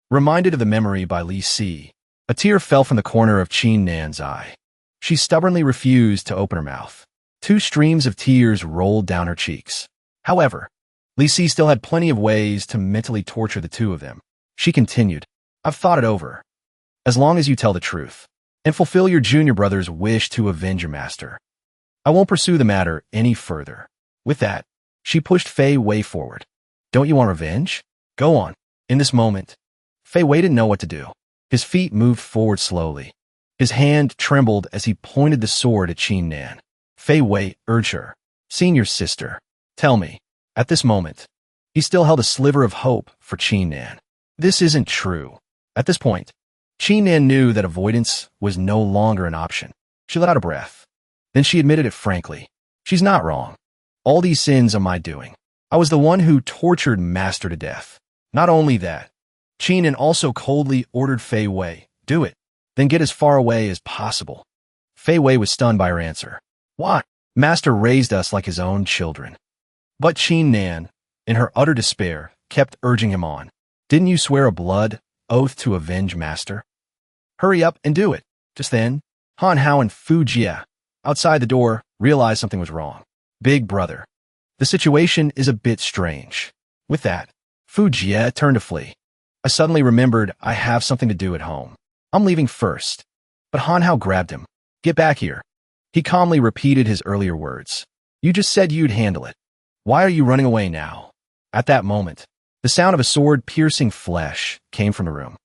Reminded of the memory by Li Si, a tear fell from the corner of Qin Nan's eye. She stubbornly refused to open her mouth. 2 streams of tears rolled down her cheeks. However, Li Si still had plenty of ways to mentally torture the two of them. She continued, I've thought it over. As long as you tell the truth, and fulfill your junior brother's wish to avenge your master, I won't pursue the matter any further. With that, she pushed Fei Wei forward. Don't you want revenge? Go on. In this moment, Fei Wei didn't know what to do. His feet moved forward slowly. His hand trembled as he pointed the sword at Qin Nan. Fei Wei urged her. Senior sister, tell me. At this moment, he still held a sliver of hope for Qin Nan. This isn't true. At this point, Qin Nan knew that avoidance was no longer an option. She let out a breath. Then she admitted it frankly. She's not wrong. All these sins are my doing. I was the one who tortured Master to death. Not only that, Qin Nan also coldly ordered Fei Wei, do it, then get as far away as possible. Fei Wei was stunned by her answer. Why? Master raised us like his own children. But Qin Nan, in her utter despair, kept urging him on. Didn't you swear a blood oath to avenge Master? Hurry up and do it. Just then, Han Hao and Fu Jia, outside the door, realized something was wrong. Big brother. The situation is a bit strange. With that, Fu Jia turned to flee. I suddenly remembered I have something to do at home. I'm leaving first. But Han Hao grabbed him. Get back here. He calmly repeated his earlier words. You just said you'd handle it. Why are you running away now? At that moment, the sound of a sword piercing flesh came from the room.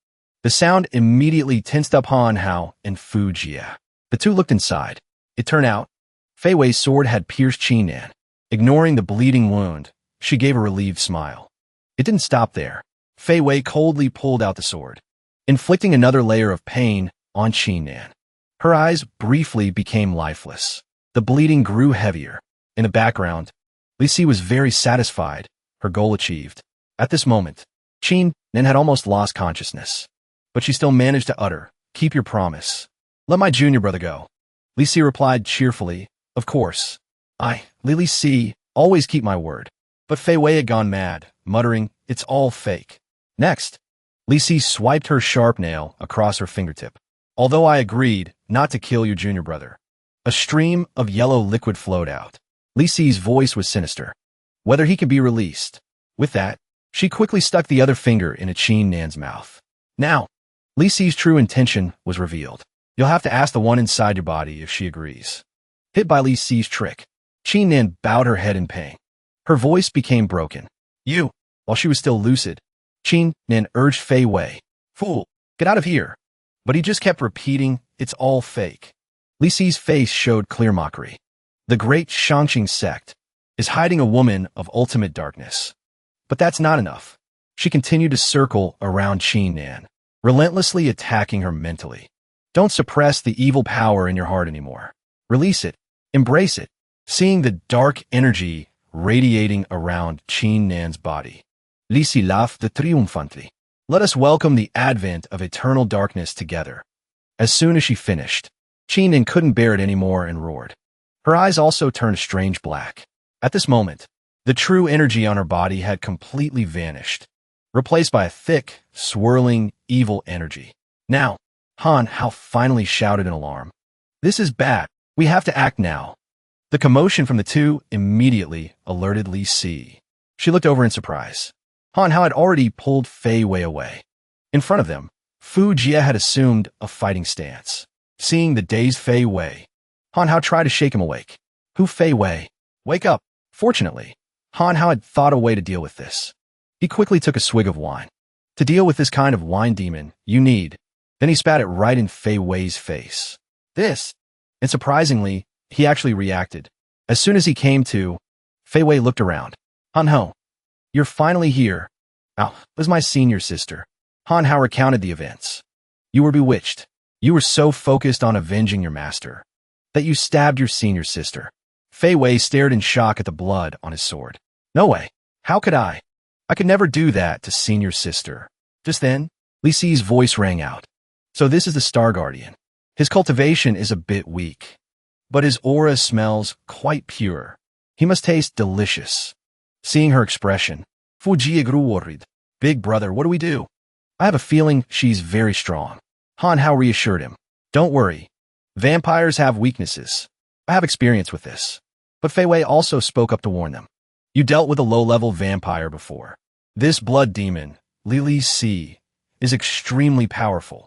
The sound immediately tensed up Han Hao and Fu Jia. The two looked inside. It turned out, Fei Wei's sword had pierced Qin Nan. Ignoring the bleeding wound, she gave a relieved smile. It didn't stop there. Fei Wei coldly pulled out the sword, inflicting another layer of pain on Qin Nan. Her eyes briefly became lifeless. The bleeding grew heavier. In the background, Li Si was very satisfied, her goal achieved. At this moment, Qin Nan had almost lost consciousness, but she still managed to utter, keep your promise. Let my junior brother go. Li Si replied cheerfully, of course. Li Si, always keep my word. But Fei Wei had gone mad, muttering, it's all fake. Next, Li Si swiped her sharp nail across her fingertip. Although I agreed not to kill your junior brother. A stream of yellow liquid flowed out. Li Si's voice was sinister. Whether he can be released. With that, she quickly stuck the other finger into Qin Nan's mouth. Now, Li Si's true intention was revealed. You'll have to ask the one inside your body if she agrees. Hit by Li Si's trick, Qin Nan bowed her head in pain. Her voice became broken. You, while she was still lucid, Qin Nan urged Fei Wei. Fool, get out of here. But he just kept repeating, it's all fake. Li Si's face showed clear mockery. The great Shangqing sect is hiding a woman of ultimate darkness. But that's not enough. She continued to circle around Qin Nan, relentlessly attacking her mentally. Don't suppress the evil power in your heart anymore. Release it. Embrace it. Seeing the dark energy radiating around Qin Nan's body, Li Si laughed triumphantly. Let us welcome the advent of eternal darkness together. As soon as she finished, Qin Nan couldn't bear it anymore and roared. Her eyes also turned a strange black. At this moment, the true energy on her body had completely vanished, replaced by a thick, swirling, evil energy. Now, Han Hao finally shouted in alarm. This is bad. We have to act now. The commotion from the two immediately alerted Li Si. She looked over in surprise. Han Hao had already pulled Fei Wei away. In front of them, Fu Jia had assumed a fighting stance. Seeing the dazed Fei Wei, Han Hao tried to shake him awake. Who Fei Wei? Wake up. Fortunately, Han Hao had thought a way to deal with this. He quickly took a swig of wine. To deal with this kind of wine demon, you need. Then he spat it right in Fei Wei's face. This. And surprisingly, he actually reacted. As soon as he came to, Fei Wei looked around. Han Hao, you're finally here. Oh, it was my senior sister. Han Hao recounted the events. You were bewitched. You were so focused on avenging your master that you stabbed your senior sister. Fei Wei stared in shock at the blood on his sword. No way. How could I? I could never do that to senior sister. Just then, Li Si's voice rang out. So this is the Star Guardian. His cultivation is a bit weak, but his aura smells quite pure. He must taste delicious. Seeing her expression, Fu Jia grew worried. Big brother, what do we do? I have a feeling she's very strong. Han Hao reassured him. Don't worry. Vampires have weaknesses. I have experience with this. But Fei Wei also spoke up to warn them. You dealt with a low-level vampire before. This blood demon, Li Si, is extremely powerful.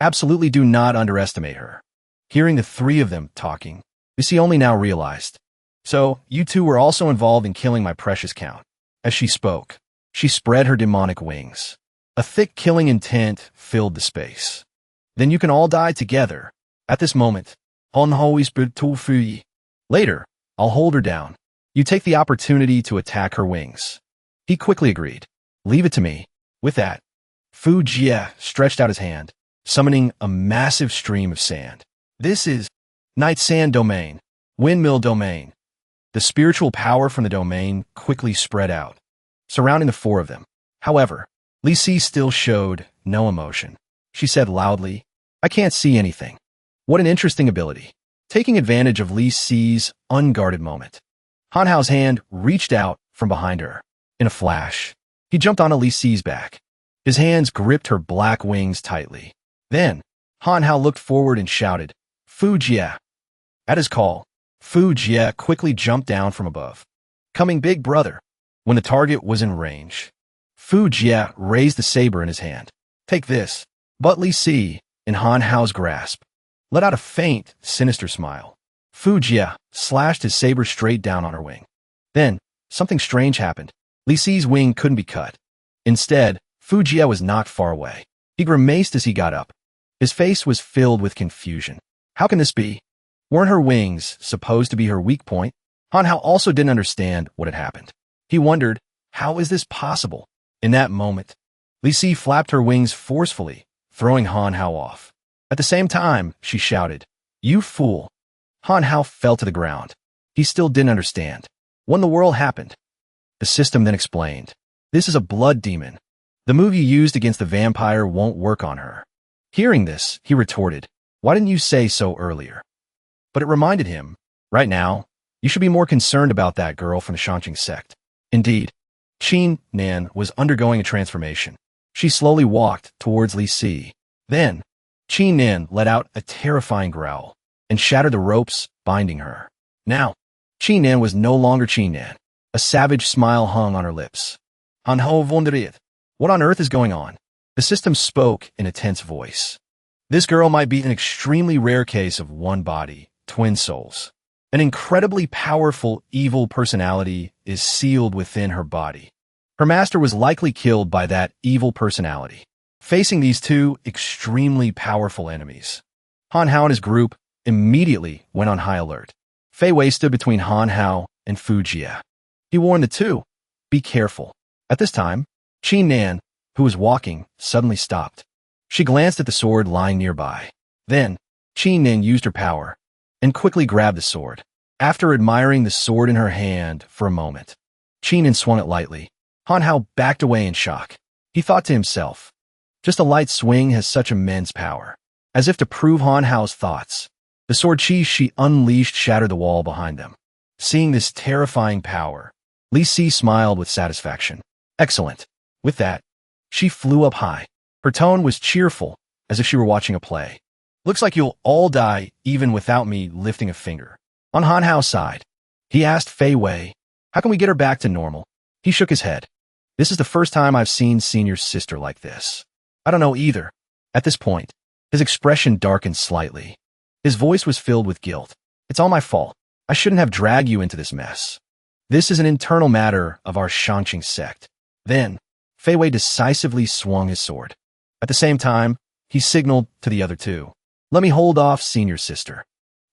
Absolutely do not underestimate her. Hearing the three of them talking, Li Si only now realized. So, you two were also involved in killing my precious count. As she spoke, She spread her demonic wings. A thick killing intent filled the space. Then you can all die together. At this moment, later, I'll hold her down. You take the opportunity to attack her wings. He quickly agreed. Leave it to me. With that, Mo Jia stretched out his hand, summoning a massive stream of sand. This is Night Sand Domain, Windmill Domain. The spiritual power from the domain quickly spread out, surrounding the four of them. However, Li Si still showed no emotion. She said loudly, I can't see anything. What an interesting ability. Taking advantage of Li Si's unguarded moment, Han Hao's hand reached out from behind her. In a flash, he jumped onto Li Si's back. His hands gripped her black wings tightly. Then, Han Hao looked forward and shouted, Mo Jia. At his call, Mo Jia quickly jumped down from above. Coming big brother. When the target was in range, Mo Jia raised the saber in his hand. Take this. But Li Si, in Han Hao's grasp, let out a faint, sinister smile. Mo Jia slashed his saber straight down on her wing. Then, something strange happened. Li Si's wing couldn't be cut. Instead, Mo Jia was knocked far away. He grimaced as he got up. His face was filled with confusion. How can this be? Weren't her wings supposed to be her weak point? Han Hao also didn't understand what had happened. He wondered, how is this possible? In that moment, Li Si flapped her wings forcefully, throwing Han Hao off. At the same time, she shouted, You fool! Han Hao fell to the ground. He still didn't understand. What in the world happened? The system then explained, This is a blood demon. The move you used against the vampire won't work on her. Hearing this, he retorted, Why didn't you say so earlier? But it reminded him, right now, you should be more concerned about that girl from the Shounen sect. Indeed, Qin Nan was undergoing a transformation. She slowly walked towards Li Si. Then, Qin Nan let out a terrifying growl and shattered the ropes binding her. Now, Qin Nan was no longer Qin Nan. A savage smile hung on her lips. Han Ho wondered, what on earth is going on? The system spoke in a tense voice. This girl might be an extremely rare case of one body, twin souls. An incredibly powerful evil personality is sealed within her body. Her master was likely killed by that evil personality. Facing these two extremely powerful enemies, Han Hao and his group immediately went on high alert. Fei Wei stood between Han Hao and Mo Jia. He warned the two, be careful. At this time, Qin Nan, who was walking, suddenly stopped. She glanced at the sword lying nearby. Then, Qin Nan used her power and quickly grabbed the sword. After admiring the sword in her hand for a moment, Qin Nan swung it lightly. Han Hao backed away in shock. He thought to himself, just a light swing has such immense power. As if to prove Han Hao's thoughts, the sword she unleashed shattered the wall behind them. Seeing this terrifying power, Li Si smiled with satisfaction. Excellent. With that, she flew up high. Her tone was cheerful, as if she were watching a play. Looks like you'll all die even without me lifting a finger. On Han Hao's side, he asked Fei Wei, how can we get her back to normal? He shook his head. This is the first time I've seen Senior's sister like this. I don't know either. At this point, his expression darkened slightly. His voice was filled with guilt. It's all my fault. I shouldn't have dragged you into this mess. This is an internal matter of our Shounen sect. Then, Fei Wei decisively swung his sword. At the same time, he signaled to the other two. Let me hold off Senior's sister.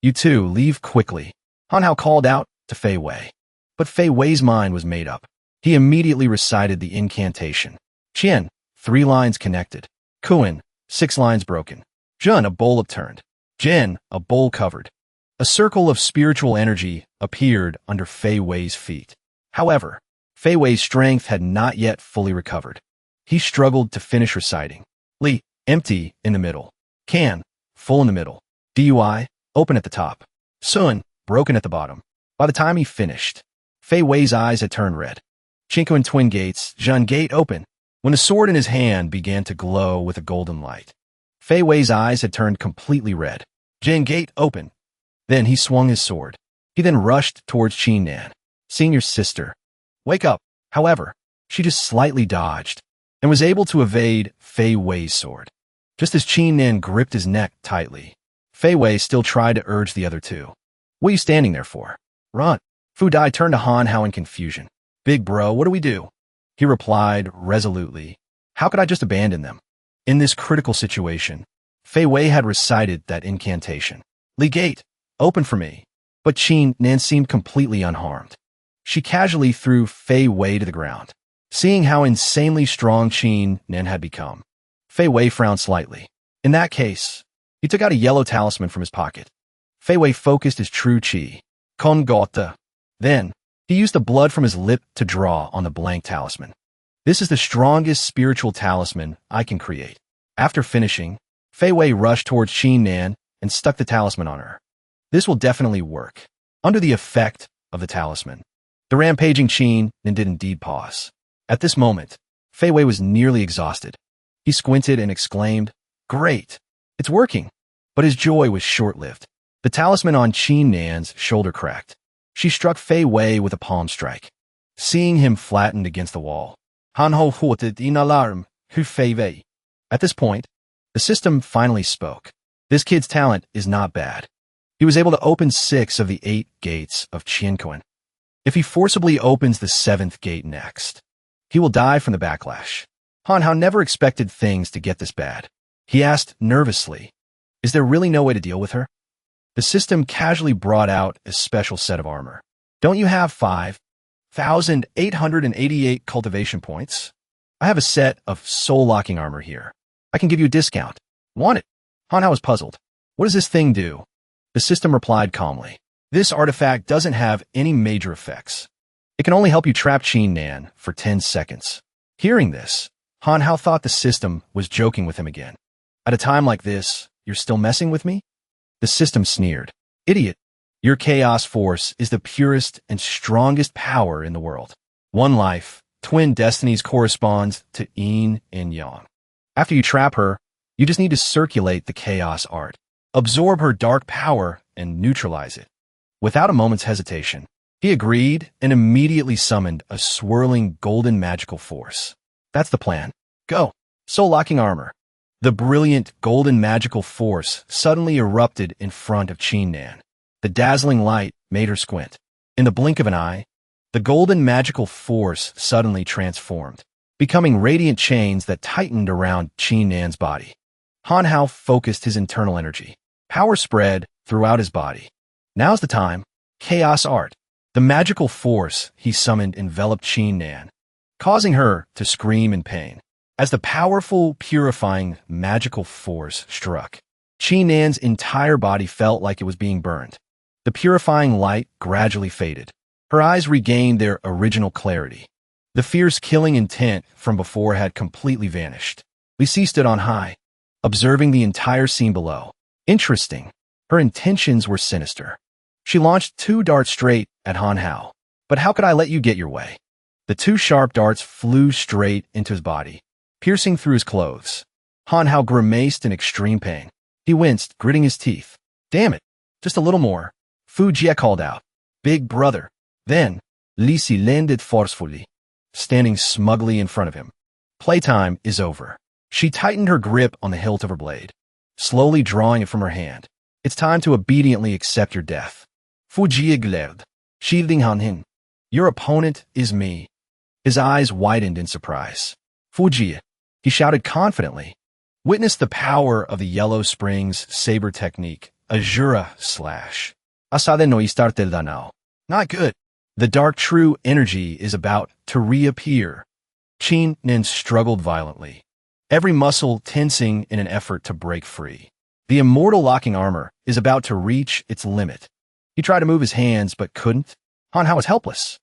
You two leave quickly. Han Hao called out to Fei Wei. But Fei Wei's mind was made up. He immediately recited the incantation. Qian, 3 lines connected. Kuan, 6 lines broken. Jun, a bowl upturned. Jin, a bowl covered. A circle of spiritual energy appeared under Fei Wei's feet. However, Fei Wei's strength had not yet fully recovered. He struggled to finish reciting. Li, empty in the middle. Can, full in the middle. Dui, open at the top. Sun, broken at the bottom. By the time he finished, Fei Wei's eyes had turned red. Chinko twin gates, Jun gate open. When the sword in his hand began to glow with a golden light, Fei Wei's eyes had turned completely red. Jin gate open. Then he swung his sword. He then rushed towards Qin Nan, Senior's sister. Wake up. However, she just slightly dodged and was able to evade Fei Wei's sword. Just as Qin Nan gripped his neck tightly, Fei Wei still tried to urge the other two. What are you standing there for? Run. Fu Dai turned to Han Hao in confusion. Big bro, what do we do? He replied resolutely, "How could I just abandon them?" In this critical situation, Fei Wei had recited that incantation. "Li Gate, open for me." But Qin Nan seemed completely unharmed. She casually threw Fei Wei to the ground. Seeing how insanely strong Qin Nan had become, Fei Wei frowned slightly. In that case, he took out a yellow talisman from his pocket. Fei Wei focused his true qi, Kon Gota. Then, he used the blood from his lip to draw on the blank talisman. "This is the strongest spiritual talisman I can create." After finishing, Fei Wei rushed towards Qin Nan and stuck the talisman on her. This will definitely work. Under the effect of the talisman, the rampaging Qin Nan did indeed pause. At this moment, Fei Wei was nearly exhausted. He squinted and exclaimed, "Great! It's working!" But his joy was short-lived. The talisman on Qin Nan's shoulder cracked. She struck Fei Wei with a palm strike. Seeing him flattened against the wall, Han Ho hoted in alarm, hu Fei Wei. At this point, the system finally spoke. This kid's talent is not bad. He was able to open 6 of the 8 gates of Qianquan. If he forcibly opens the 7th gate next, he will die from the backlash. Han Hao never expected things to get this bad. He asked nervously, "Is there really no way to deal with her?" The system casually brought out a special set of armor. "Don't you have 5,888 cultivation points? I have a set of soul-locking armor here. I can give you a discount. Want it?" Han Hao was puzzled. "What does this thing do?" The system replied calmly, "This artifact doesn't have any major effects. It can only help you trap Qin Nan for 10 seconds. Hearing this, Han Hao thought the system was joking with him again. "At a time like this, you're still messing with me?" The system sneered. "Idiot, your chaos force is the purest and strongest power in the world. One life, twin destinies corresponds to yin and yang. After you trap her, you just need to circulate the chaos art. Absorb her dark power and neutralize it." Without a moment's hesitation, he agreed and immediately summoned a swirling golden magical force. "That's the plan. Go." Soul-locking armor. The brilliant golden magical force suddenly erupted in front of Qin Nan. The dazzling light made her squint. In the blink of an eye, the golden magical force suddenly transformed, becoming radiant chains that tightened around Qin Nan's body. Han Hao focused his internal energy. Power spread throughout his body. "Now's the time. Chaos art." The magical force he summoned enveloped Qin Nan, causing her to scream in pain. As the powerful, purifying, magical force struck, Qin Nan's entire body felt like it was being burned. The purifying light gradually faded. Her eyes regained their original clarity. The fierce killing intent from before had completely vanished. Li Si stood on high, observing the entire scene below. Interesting. Her intentions were sinister. She launched 2 darts straight at Han Hao. "But how could I let you get your way?" The 2 sharp darts flew straight into his body, piercing through his clothes. Han Hao grimaced in extreme pain. He winced, gritting his teeth. "Damn it, just a little more," Fu Jia called out. "Big brother." Then, Li Si landed forcefully, standing smugly in front of him. Playtime is over. She tightened her grip on the hilt of her blade, slowly drawing it from her hand. "It's time to obediently accept your death." Fu Jia glared, shielding Han Hin. "Your opponent is me." His eyes widened in surprise. "Fu Jia," he shouted confidently. "Witness the power of the Yellow Springs saber technique, Azura slash. Asade no istarte danao." Not good. The dark true energy is about to reappear. Qin Nan struggled violently, every muscle tensing in an effort to break free. The immortal locking armor is about to reach its limit. He tried to move his hands, but couldn't. Han Hao was helpless.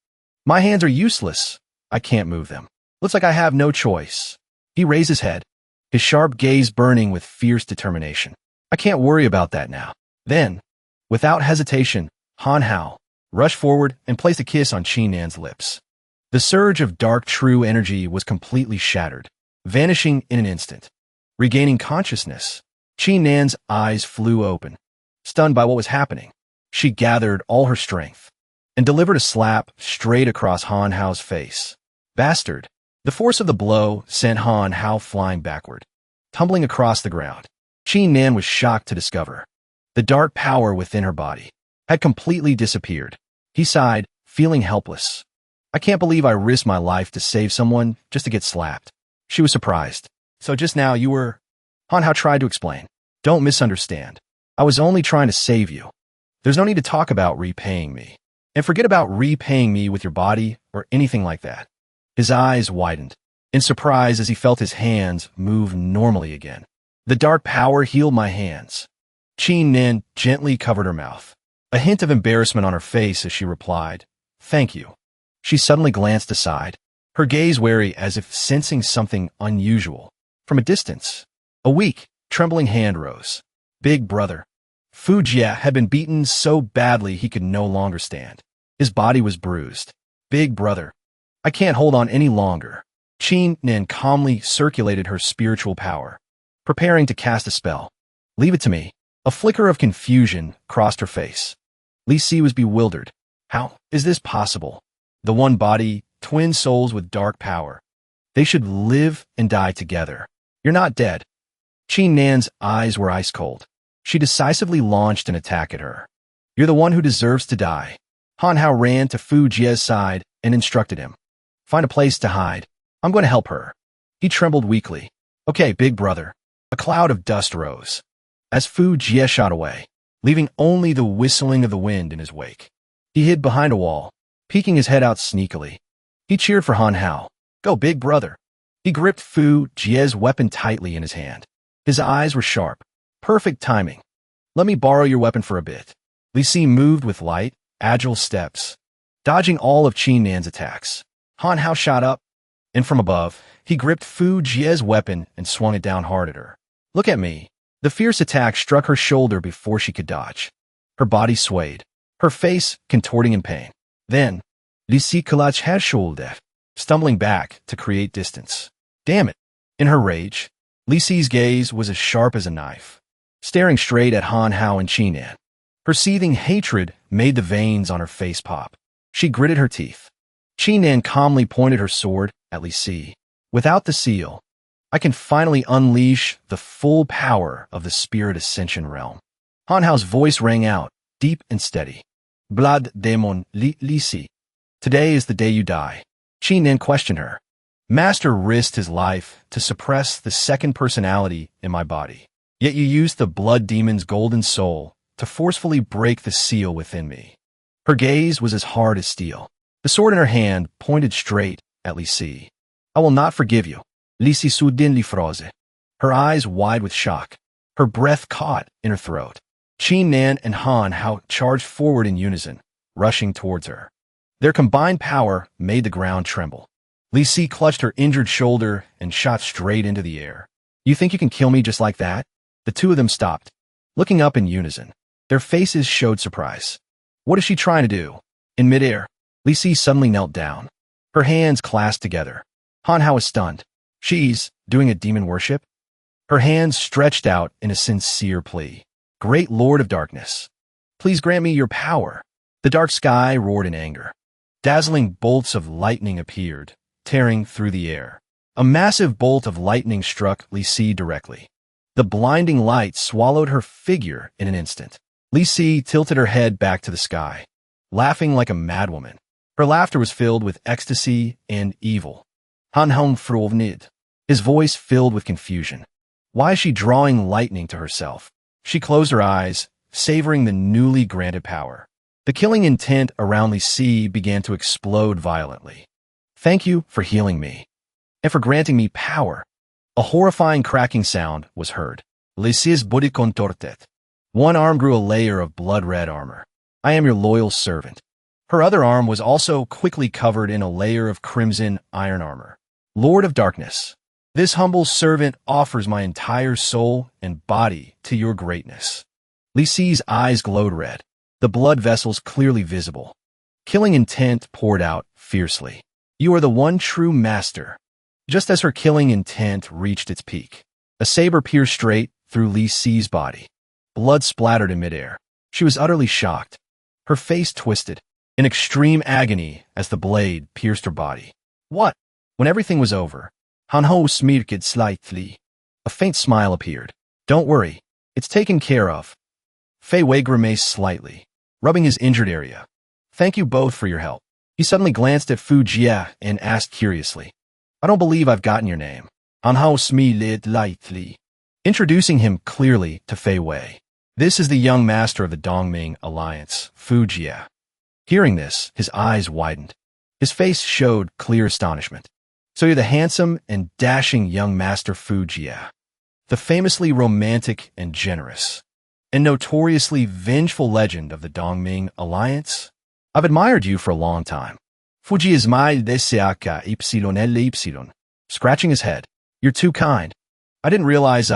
"My hands are useless. I can't move them. Looks like I have no choice." He raised his head, his sharp gaze burning with fierce determination. "I can't worry about that now." Then, without hesitation, Han Hao rushed forward and placed a kiss on Qin Nan's lips. The surge of dark true energy was completely shattered, vanishing in an instant. Regaining consciousness, Qin Nan's eyes flew open. Stunned by what was happening, she gathered all her strength and delivered a slap straight across Han Hao's face. "Bastard!" The force of the blow sent Han Hao flying backward, tumbling across the ground. Qin Nan was shocked to discover the dark power within her body had completely disappeared. He sighed, feeling helpless. I can't believe I risked my life to save someone just to get slapped. She was surprised. So just now you were... Hanhao tried to explain. Don't misunderstand. I was only trying to save you. There's no need to talk about repaying me. And forget about repaying me with your body or anything like that. His eyes widened in surprise as he felt his hands move normally again. The dark power healed my hands. Qin Nin gently covered her mouth, a hint of embarrassment on her face as she replied, "Thank you." She suddenly glanced aside, her gaze wary as if sensing something unusual. From a distance, a weak, trembling hand rose. Big brother. Fu Jia had been beaten so badly he could no longer stand. His body was bruised. Big brother. I can't hold on any longer. Qin Nin calmly circulated her spiritual power, preparing to cast a spell. Leave it to me. A flicker of confusion crossed her face. Li Si was bewildered. How is this possible? The one body, twin souls with dark power. They should live and die together. You're not dead. Qin Nan's eyes were ice cold. She decisively launched an attack at her. You're the one who deserves to die. Hanhao ran to Fu Jia's side and instructed him. Find a place to hide. I'm going to help her. He trembled weakly. Okay, big brother. A cloud of dust rose as Fu Jia shot away, leaving only the whistling of the wind in his wake. He hid behind a wall, peeking his head out sneakily. He cheered for Hanhao. Go, big brother. He gripped Fu Jia's weapon tightly in his hand. His eyes were sharp. Perfect timing. Let me borrow your weapon for a bit. Li Si moved with light, agile steps, dodging all of Qin Nan's attacks. Hanhao shot up, and from above, he gripped Fu Jia's weapon and swung it down hard at her. Look at me. The fierce attack struck her shoulder before she could dodge. Her body swayed, her face contorting in pain. Then, Li Si clutched her shoulder, stumbling back to create distance. Damn it! In her rage, Li Si's gaze was as sharp as a knife, staring straight at Hanhao and Qin Nan. Her seething hatred made the veins on her face pop. She gritted her teeth. Qin Nan calmly pointed her sword at Li Si. Without the seal, I can finally unleash the full power of the Spirit Ascension realm. Hanhao's voice rang out, deep and steady. Blood Demon Li Si. Today is the day you die. Qin Nan questioned her. Master risked his life to suppress the second personality in my body. Yet you used the blood demon's golden soul to forcefully break the seal within me. Her gaze was as hard as steel. The sword in her hand pointed straight at Li Si. I will not forgive you. Li Si suddenly froze, her eyes wide with shock, her breath caught in her throat. Qin Nan and Hanhao charged forward in unison, rushing towards her. Their combined power made the ground tremble. Li Si clutched her injured shoulder and shot straight into the air. You think you can kill me just like that? The two of them stopped, looking up in unison. Their faces showed surprise. What is she trying to do? In midair, Li Si suddenly knelt down, her hands clasped together. Hanhao was stunned. She's doing a demon worship? Her hands stretched out in a sincere plea. Great Lord of Darkness, please grant me your power. The dark sky roared in anger. Dazzling bolts of lightning appeared, tearing through the air. A massive bolt of lightning struck Li Si directly. The blinding light swallowed her figure in an instant. Li Si tilted her head back to the sky, laughing like a madwoman. Her laughter was filled with ecstasy and evil. Hanhao frovnid, his voice filled with confusion. Why is she drawing lightning to herself? She closed her eyes, savoring the newly granted power. The killing intent around Li Si began to explode violently. Thank you for healing me, and for granting me power. A horrifying cracking sound was heard. Li Si's body contorted. One arm grew a layer of blood-red armor. I am your loyal servant. Her other arm was also quickly covered in a layer of crimson iron armor. Lord of Darkness, this humble servant offers my entire soul and body to your greatness. Li Si's eyes glowed red, the blood vessels clearly visible. Killing intent poured out fiercely. You are the one true master. Just as her killing intent reached its peak, a saber pierced straight through Li Si's body. Blood splattered in midair. She was utterly shocked. Her face twisted in extreme agony as the blade pierced her body. What? When everything was over, Hanhao smirked slightly. A faint smile appeared. Don't worry, it's taken care of. Fei Wei grimaced slightly, rubbing his injured area. Thank you both for your help. He suddenly glanced at Fu Jia and asked curiously, I don't believe I've gotten your name. Anhao Smi Lid Lightly. Introducing him clearly to Fei Wei. This is the young master of the Dongming Alliance, Fu Jia. Hearing this, his eyes widened. His face showed clear astonishment. So you're the handsome and dashing young master Fu Jia, the famously romantic and generous, and notoriously vengeful legend of the Dongming Alliance? I've admired you for a long time. Fu Jia smiled y. Scratching his head. You're too kind. I didn't realize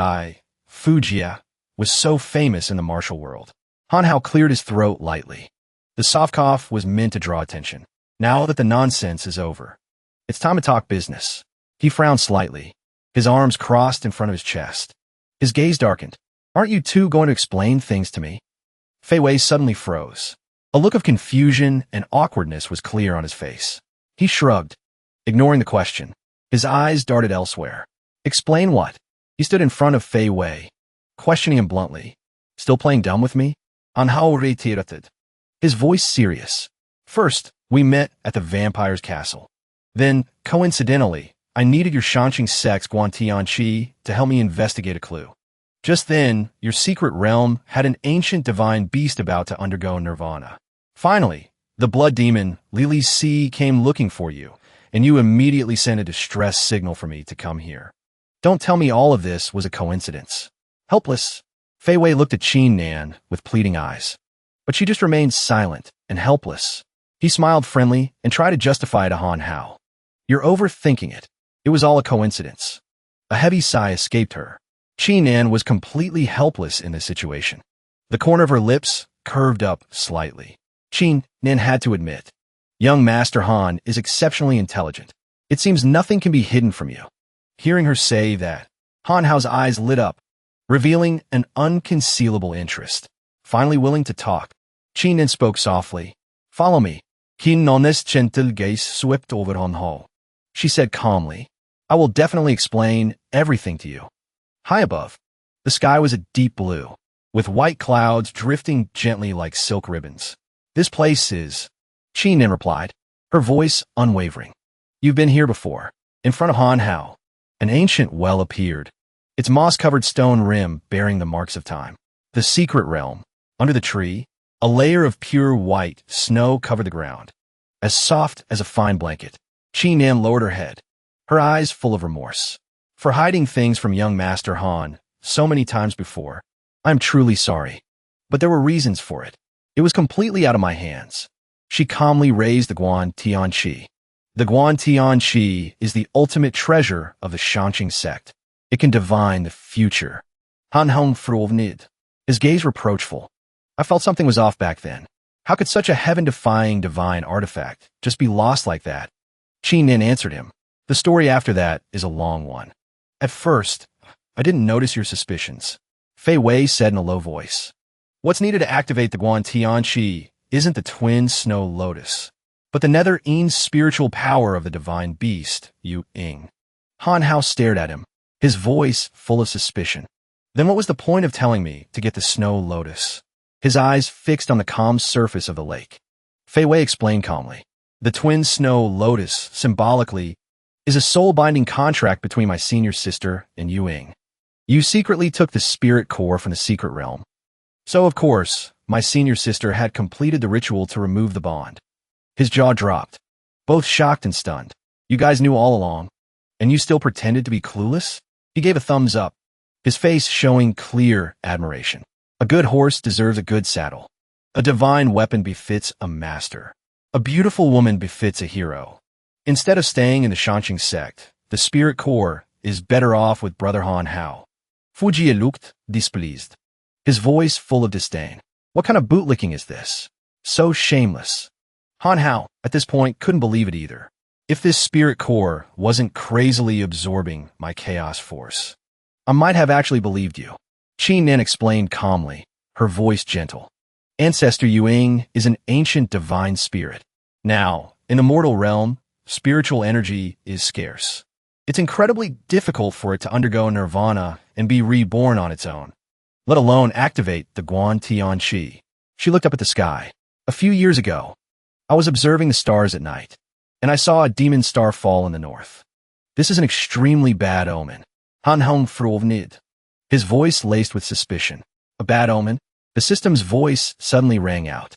Fu Jia, was so famous in the martial world. Han Hao cleared his throat lightly. The soft cough was meant to draw attention. Now that the nonsense is over, it's time to talk business. He frowned slightly, his arms crossed in front of his chest. His gaze darkened. Aren't you two going to explain things to me? Fei Wei suddenly froze. A look of confusion and awkwardness was clear on his face. He shrugged, ignoring the question. His eyes darted elsewhere. Explain what? He stood in front of Fei Wei, questioning him bluntly. Still playing dumb with me? Anhao reiterated, his voice serious. First, we met at the vampire's castle. Then, coincidentally, I needed your Shanqing sex Guantianqi to help me investigate a clue. Just then, your secret realm had an ancient divine beast about to undergo nirvana. Finally, the blood demon, Lili Si, came looking for you, and you immediately sent a distress signal for me to come here. Don't tell me all of this was a coincidence. Helpless, Fei Wei looked at Qin Nan with pleading eyes. But she just remained silent and helpless. He smiled friendly and tried to justify to Han Hao. You're overthinking it. It was all a coincidence. A heavy sigh escaped her. Qin Nan was completely helpless in this situation. The corner of her lips curved up slightly. Qin Nan had to admit, young Master Han is exceptionally intelligent. It seems nothing can be hidden from you. Hearing her say that, Han Hao's eyes lit up, revealing an unconcealable interest. Finally willing to talk, Qin Nan spoke softly. Follow me. Qin Nan's gentle gaze swept over Han Hao. She said calmly, I will definitely explain everything to you. High above, the sky was a deep blue, with white clouds drifting gently like silk ribbons. This place is, Qin Nan replied, her voice unwavering. You've been here before. In front of Han Hao, an ancient well appeared, its moss-covered stone rim bearing the marks of time. The secret realm, under the tree, a layer of pure white snow covered the ground, as soft as a fine blanket. Qin Nan lowered her head, her eyes full of remorse. For hiding things from young Master Han so many times before, I'm truly sorry. But there were reasons for it. It was completely out of my hands. She calmly raised the Guan Tianqi. The Guan Tianqi is the ultimate treasure of the Shanqing sect. It can divine the future. Han Hong Fruvnid, his gaze reproachful. I felt something was off back then. How could such a heaven-defying divine artifact just be lost like that? Qin Nan answered him. The story after that is a long one. At first, I didn't notice your suspicions. Fei Wei said in a low voice. What's needed to activate the Guan Tianqi isn't the twin snow lotus, but the nether-ene's spiritual power of the divine beast, Yu Ying. Han Hao stared at him, his voice full of suspicion. Then what was the point of telling me to get the snow lotus? His eyes fixed on the calm surface of the lake. Fei Wei explained calmly. The twin snow lotus, symbolically, is a soul-binding contract between my senior sister and Yu Ying. You secretly took the spirit core from the secret realm. So, of course, my senior sister had completed the ritual to remove the bond. His jaw dropped, both shocked and stunned. You guys knew all along, and you still pretended to be clueless? He gave a thumbs up, his face showing clear admiration. A good horse deserves a good saddle. A divine weapon befits a master. A beautiful woman befits a hero. Instead of staying in the Shanqing sect, the spirit core is better off with Brother Han Hao. Fu Jia looked displeased, his voice full of disdain. What kind of bootlicking is this? So shameless. Han Hao, at this point, couldn't believe it either. If this spirit core wasn't crazily absorbing my chaos force, I might have actually believed you. Qin Nan explained calmly, her voice gentle. Ancestor Yu Ying is an ancient divine spirit. Now, in the mortal realm, spiritual energy is scarce. It's incredibly difficult for it to undergo nirvana and be reborn on its own, let alone activate the Guan Tianqi. She looked up at the sky. A few years ago, I was observing the stars at night, and I saw a demon star fall in the north. This is an extremely bad omen. Han Hong Frolvnid. His voice laced with suspicion. A bad omen? The system's voice suddenly rang out.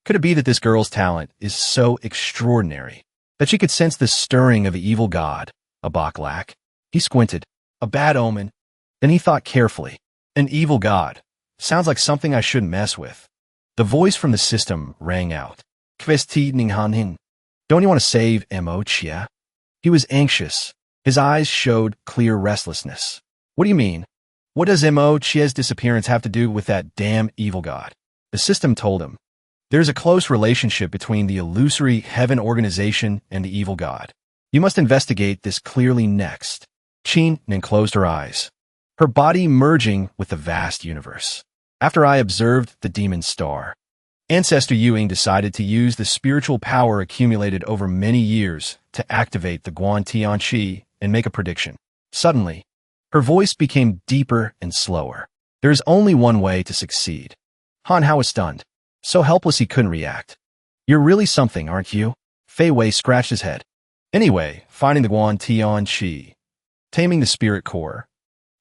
Could it be that this girl's talent is so extraordinary that she could sense the stirring of an evil god, a Baklak? He squinted. A bad omen. Then he thought carefully. An evil god. Sounds like something I shouldn't mess with. The voice from the system rang out. Kvesti Ning Han Hin. Don't you want to save Mo Jia? He was anxious. His eyes showed clear restlessness. What do you mean? What does Mo Jia's disappearance have to do with that damn evil god? The system told him. There's a close relationship between the illusory heaven organization and the evil god. You must investigate this clearly next. Qin Nin closed her eyes, her body merging with the vast universe. After I observed the demon star, Ancestor Yuing decided to use the spiritual power accumulated over many years to activate the Guan Tianqi and make a prediction. Suddenly, her voice became deeper and slower. There is only one way to succeed. Han Hao was stunned, so helpless he couldn't react. You're really something, aren't you? Fei Wei scratched his head. Anyway, finding the Guan Tianqi, taming the spirit core,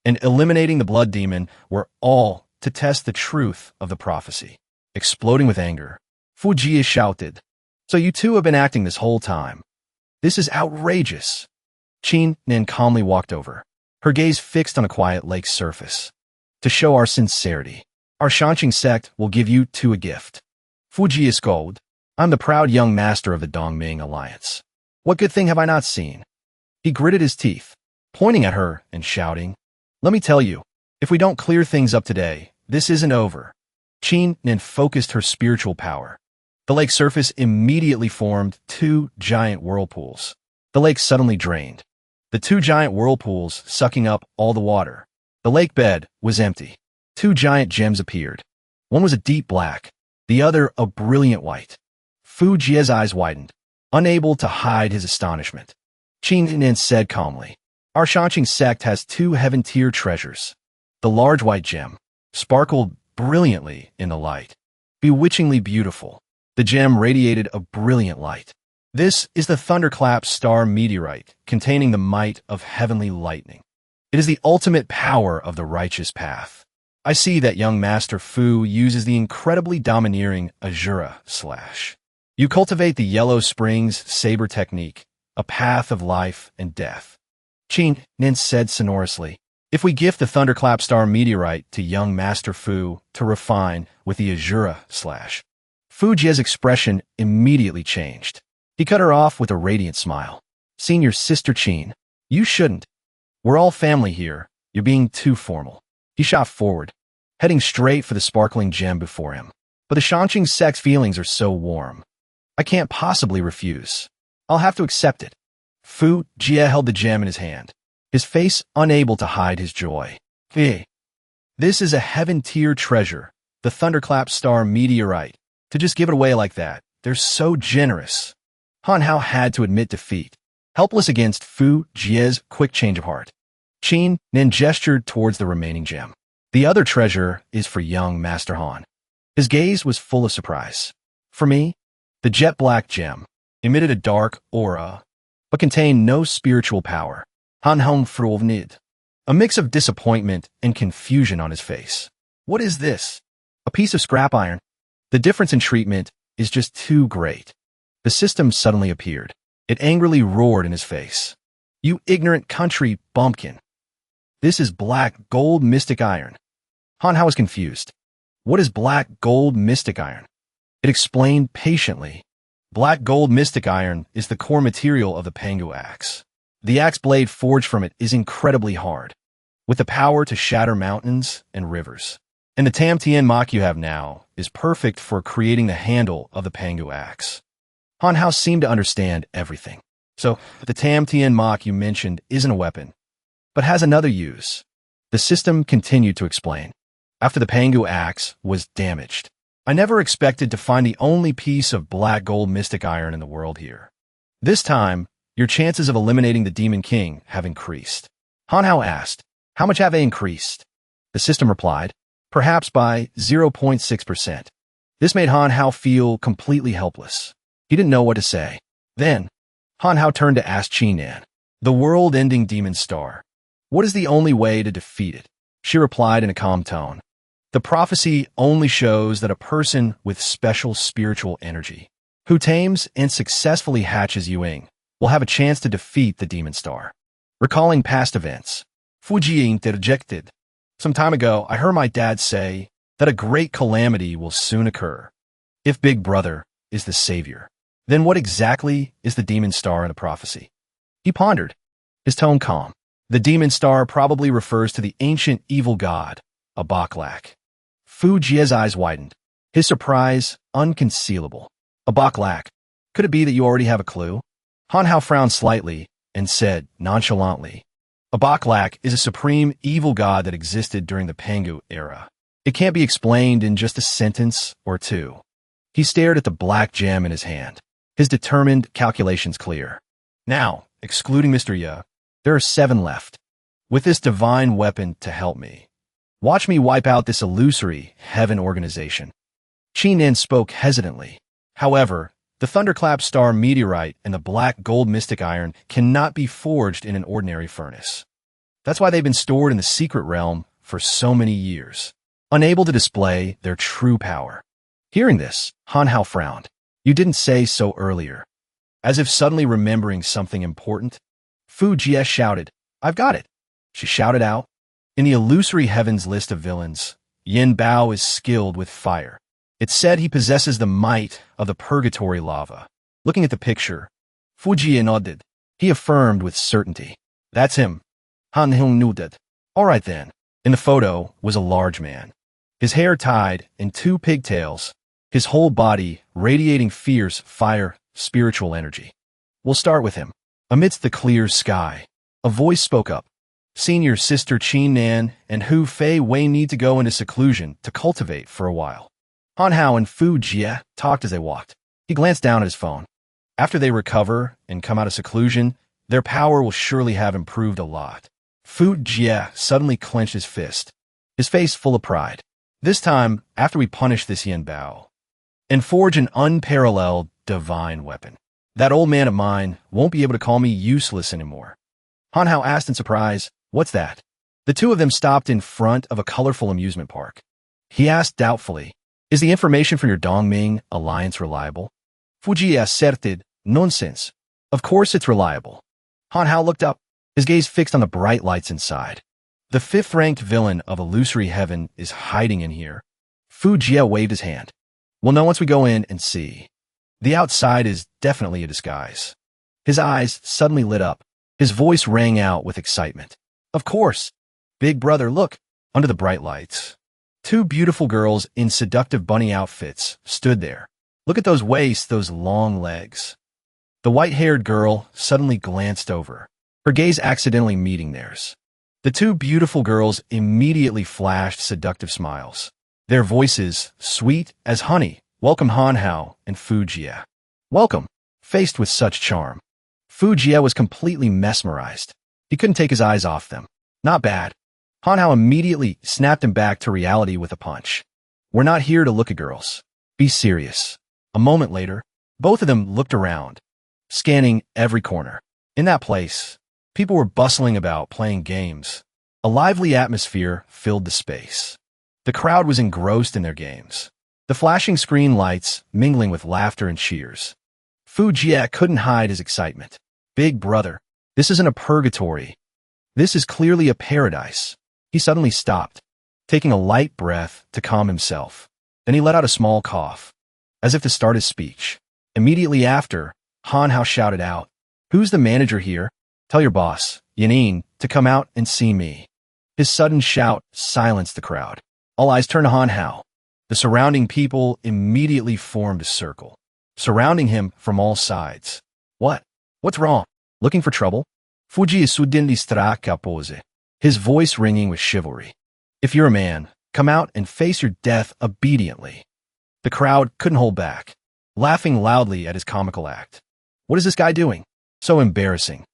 and eliminating the blood demon were all to test the truth of the prophecy. Exploding with anger, Fu Jia shouted, So you two have been acting this whole time. This is outrageous. Qin Nin calmly walked over, her gaze fixed on a quiet lake's surface. To show our sincerity, our Shanqing sect will give you two a gift. Fu Jia scolded, I'm the proud young master of the Dongming Alliance. What good thing have I not seen? He gritted his teeth, pointing at her and shouting, Let me tell you, if we don't clear things up today, this isn't over. Qin Nin focused her spiritual power. The lake's surface immediately formed two giant whirlpools. The lake suddenly drained, the two giant whirlpools sucking up all the water. The lake bed was empty. Two giant gems appeared. One was a deep black, the other a brilliant white. Fu Jia's eyes widened, unable to hide his astonishment. Qin Nin said calmly, Our Shanqing sect has two heaven-tier treasures. The large white gem sparkled brilliantly in the light, bewitchingly beautiful. The gem radiated a brilliant light. This is the thunderclap star meteorite containing the might of heavenly lightning. It is the ultimate power of the righteous path. I see that young Master Fu uses the incredibly domineering Azura / You cultivate the Yellow Springs saber technique, a path of life and death. Qin Nin said sonorously, If we gift the thunderclap star meteorite to young Master Fu to refine with the Azura / Fu Jia's expression immediately changed. He cut her off with a radiant smile. Senior Sister Qin, you shouldn't. We're all family here. You're being too formal. He shot forward, heading straight for the sparkling gem before him. But the Shanqing sect's feelings are so warm. I can't possibly refuse. I'll have to accept it. Fu Jia held the gem in his hand, his face unable to hide his joy. Hey, this is a heaven-tier treasure, the thunderclap star meteorite. To just give it away like that, they're so generous. Han Hao had to admit defeat, helpless against Fu Jia's quick change of heart. Qin Nin gestured towards the remaining gem. The other treasure is for young Master Han. His gaze was full of surprise. For me, the jet black gem emitted a dark aura, but contained no spiritual power. Han Hong Frolvnid. A mix of disappointment and confusion on his face. What is this? A piece of scrap iron? The difference in treatment is just too great. The system suddenly appeared. It angrily roared in his face. You ignorant country bumpkin. This is black gold mystic iron. Han Hao was confused. What is black gold mystic iron? It explained patiently. Black gold mystic iron is the core material of the Pangu axe. The axe blade forged from it is incredibly hard, with the power to shatter mountains and rivers. And the Tam Tien Mach you have now is perfect for creating the handle of the Pangu axe. Han Hao seemed to understand everything. So, the Tam Tien Mach you mentioned isn't a weapon, but has another use. The system continued to explain. After the Pangu axe was damaged, I never expected to find the only piece of black gold mystic iron in the world here. This time, your chances of eliminating the Demon King have increased. Han Hao asked, How much have they increased? The system replied, Perhaps by 0.6%. This made Han Hao feel completely helpless. He didn't know what to say. Then, Han Hao turned to ask Qi Nan, the world-ending demon star, what is the only way to defeat it? She replied in a calm tone. The prophecy only shows that a person with special spiritual energy, who tames and successfully hatches Yuing, will have a chance to defeat the demon star. Recalling past events, Fu Jia interjected. Some time ago, I heard my dad say that a great calamity will soon occur. If Big Brother is the savior, then what exactly is the demon star in the prophecy? He pondered, his tone calm. The demon star probably refers to the ancient evil god, Abaklak. Fu Jia's eyes widened, his surprise unconcealable. Abaklak, could it be that you already have a clue? Han Hao frowned slightly and said nonchalantly, Abaklak is a supreme evil god that existed during the Pangu era. It can't be explained in just a sentence or two. He stared at the black gem in his hand, his determined calculations clear. Now, excluding Mr. Ye, there are 7 left. With this divine weapon to help me, watch me wipe out this illusory heaven organization. Qi Nan spoke hesitantly. However, the Thunderclap Star meteorite and the black gold mystic iron cannot be forged in an ordinary furnace. That's why they've been stored in the secret realm for so many years, unable to display their true power. Hearing this, Han Hao frowned. You didn't say so earlier. As if suddenly remembering something important, Fu Jia shouted, I've got it. She shouted out. In the illusory heavens list of villains, Yin Bao is skilled with fire. It's said he possesses the might of the purgatory lava. Looking at the picture, Fu Jia nodded. He affirmed with certainty. That's him. Han Hung nodded. All right then. In the photo was a large man, his hair tied in 2 pigtails, his whole body radiating fierce fire, spiritual energy. We'll start with him. Amidst the clear sky, a voice spoke up. Senior Sister Qi Nan and Hu Fei Wei need to go into seclusion to cultivate for a while. Han Hao and Fu Jia talked as they walked. He glanced down at his phone. After they recover and come out of seclusion, their power will surely have improved a lot. Fu Jia suddenly clenched his fist, his face full of pride. This time, after we punish this Yin Bao and forge an unparalleled divine weapon, that old man of mine won't be able to call me useless anymore. Han Hao asked in surprise, what's that? The two of them stopped in front of a colorful amusement park. He asked doubtfully, is the information from your Dongming alliance reliable? Fu Jia asserted, nonsense. Of course it's reliable. Han Hao looked up, his gaze fixed on the bright lights inside. The 5th-ranked villain of Illusory Heaven is hiding in here. Fu Jia waved his hand. We'll know once we go in and see. The outside is definitely a disguise. His eyes suddenly lit up. His voice rang out with excitement. Of course. Big brother, look. Under the bright lights, 2 beautiful girls in seductive bunny outfits stood there. Look at those waists, those long legs. The white-haired girl suddenly glanced over, her gaze accidentally meeting theirs. The 2 beautiful girls immediately flashed seductive smiles. Their voices, sweet as honey, welcomed Han Hao and Fu Jia. Welcome, faced with such charm. Fu Jia was completely mesmerized. He couldn't take his eyes off them. Not bad. Han Hao immediately snapped him back to reality with a punch. We're not here to look at girls. Be serious. A moment later, both of them looked around, scanning every corner. In that place, people were bustling about, playing games. A lively atmosphere filled the space. The crowd was engrossed in their games, the flashing screen lights mingling with laughter and cheers. Fu Jia couldn't hide his excitement. Big brother, this isn't a purgatory. This is clearly a paradise. He suddenly stopped, taking a light breath to calm himself. Then he let out a small cough, as if to start his speech. Immediately after, Han Hao shouted out, Who's the manager here? Tell your boss, Yanin, to come out and see me. His sudden shout silenced the crowd. All eyes turned to Han Hao. The surrounding people immediately formed a circle, surrounding him from all sides. What? What's wrong? Looking for trouble? Fuji suddenly struck a pose, his voice ringing with chivalry. If you're a man, come out and face your death obediently. The crowd couldn't hold back, laughing loudly at his comical act. What is this guy doing? So embarrassing.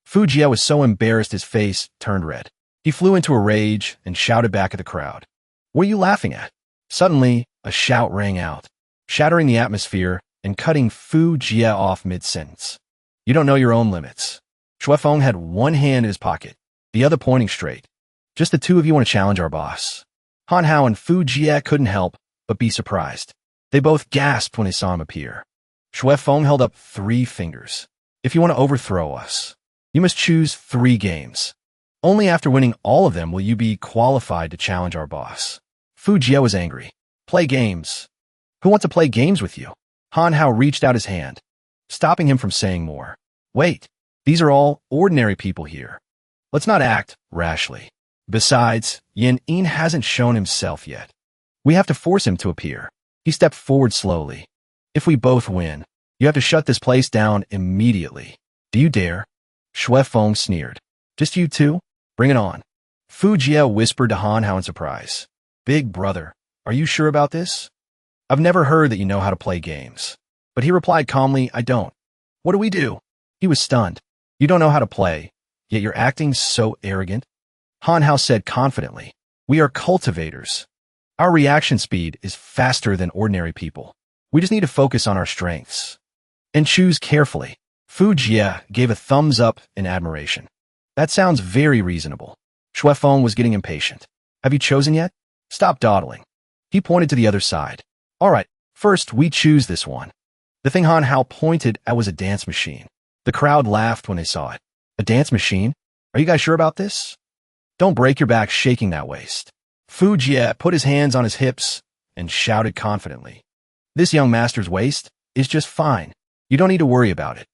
Fu Jia was so embarrassed his face turned red. He flew into a rage and shouted back at the crowd. What are you laughing at? Suddenly, a shout rang out, shattering the atmosphere and cutting Fu Jia off mid-sentence. You don't know your own limits. Shui Feng had one hand in his pocket, the other pointing straight. Just the two of you want to challenge our boss. Han Hao and Fu Jia couldn't help but be surprised. They both gasped when they saw him appear. Shui Feng held up 3 fingers. If you want to overthrow us, you must choose 3 games. Only after winning all of them will you be qualified to challenge our boss. Fu Jia was angry. Play games. Who wants to play games with you? Han Hao reached out his hand, stopping him from saying more. Wait, these are all ordinary people here. Let's not act rashly. Besides, Yin Yin hasn't shown himself yet. We have to force him to appear. He stepped forward slowly. If we both win, you have to shut this place down immediately. Do you dare? Shui Feng sneered. Just you two? Bring it on. Fu Jia whispered to Han Hao in surprise. Big brother, are you sure about this? I've never heard that you know how to play games. But he replied calmly, I don't. What do we do? He was stunned. You don't know how to play, yet you're acting so arrogant. Han Hao said confidently, we are cultivators. Our reaction speed is faster than ordinary people. We just need to focus on our strengths. And choose carefully. Fu Jia gave a thumbs up in admiration. That sounds very reasonable. Shui Feng was getting impatient. Have you chosen yet? Stop dawdling. He pointed to the other side. All right, first we choose this one. The thing Han Hao pointed at was a dance machine. The crowd laughed when they saw it. A dance machine? Are you guys sure about this? Don't break your back shaking that waist. Fu Jia put his hands on his hips and shouted confidently. This young master's waist is just fine. You don't need to worry about it.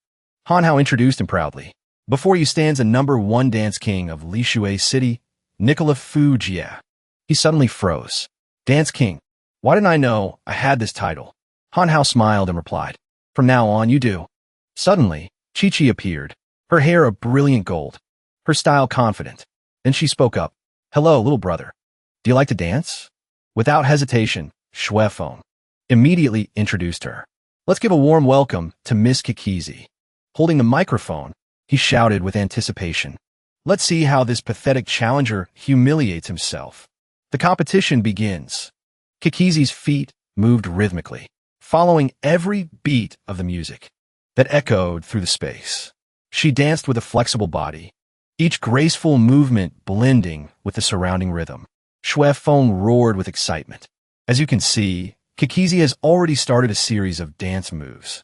Han Hao introduced him proudly. Before you stands the #1 dance king of Lishui City, Nicola Fu Jia. He suddenly froze. Dance king. Why didn't I know I had this title? Han Hao smiled and replied. From now on, you do. Suddenly, Chi-Chi appeared, her hair a brilliant gold, her style confident. Then she spoke up. Hello, little brother. Do you like to dance? Without hesitation, Shui Feng immediately introduced her. Let's give a warm welcome to Miss Kikizi. Holding the microphone, he shouted with anticipation. Let's see how this pathetic challenger humiliates himself. The competition begins. Kikizi's feet moved rhythmically, following every beat of the music that echoed through the space. She danced with a flexible body, each graceful movement blending with the surrounding rhythm. Shui Feng roared with excitement. As you can see, Kikizi has already started a series of dance moves.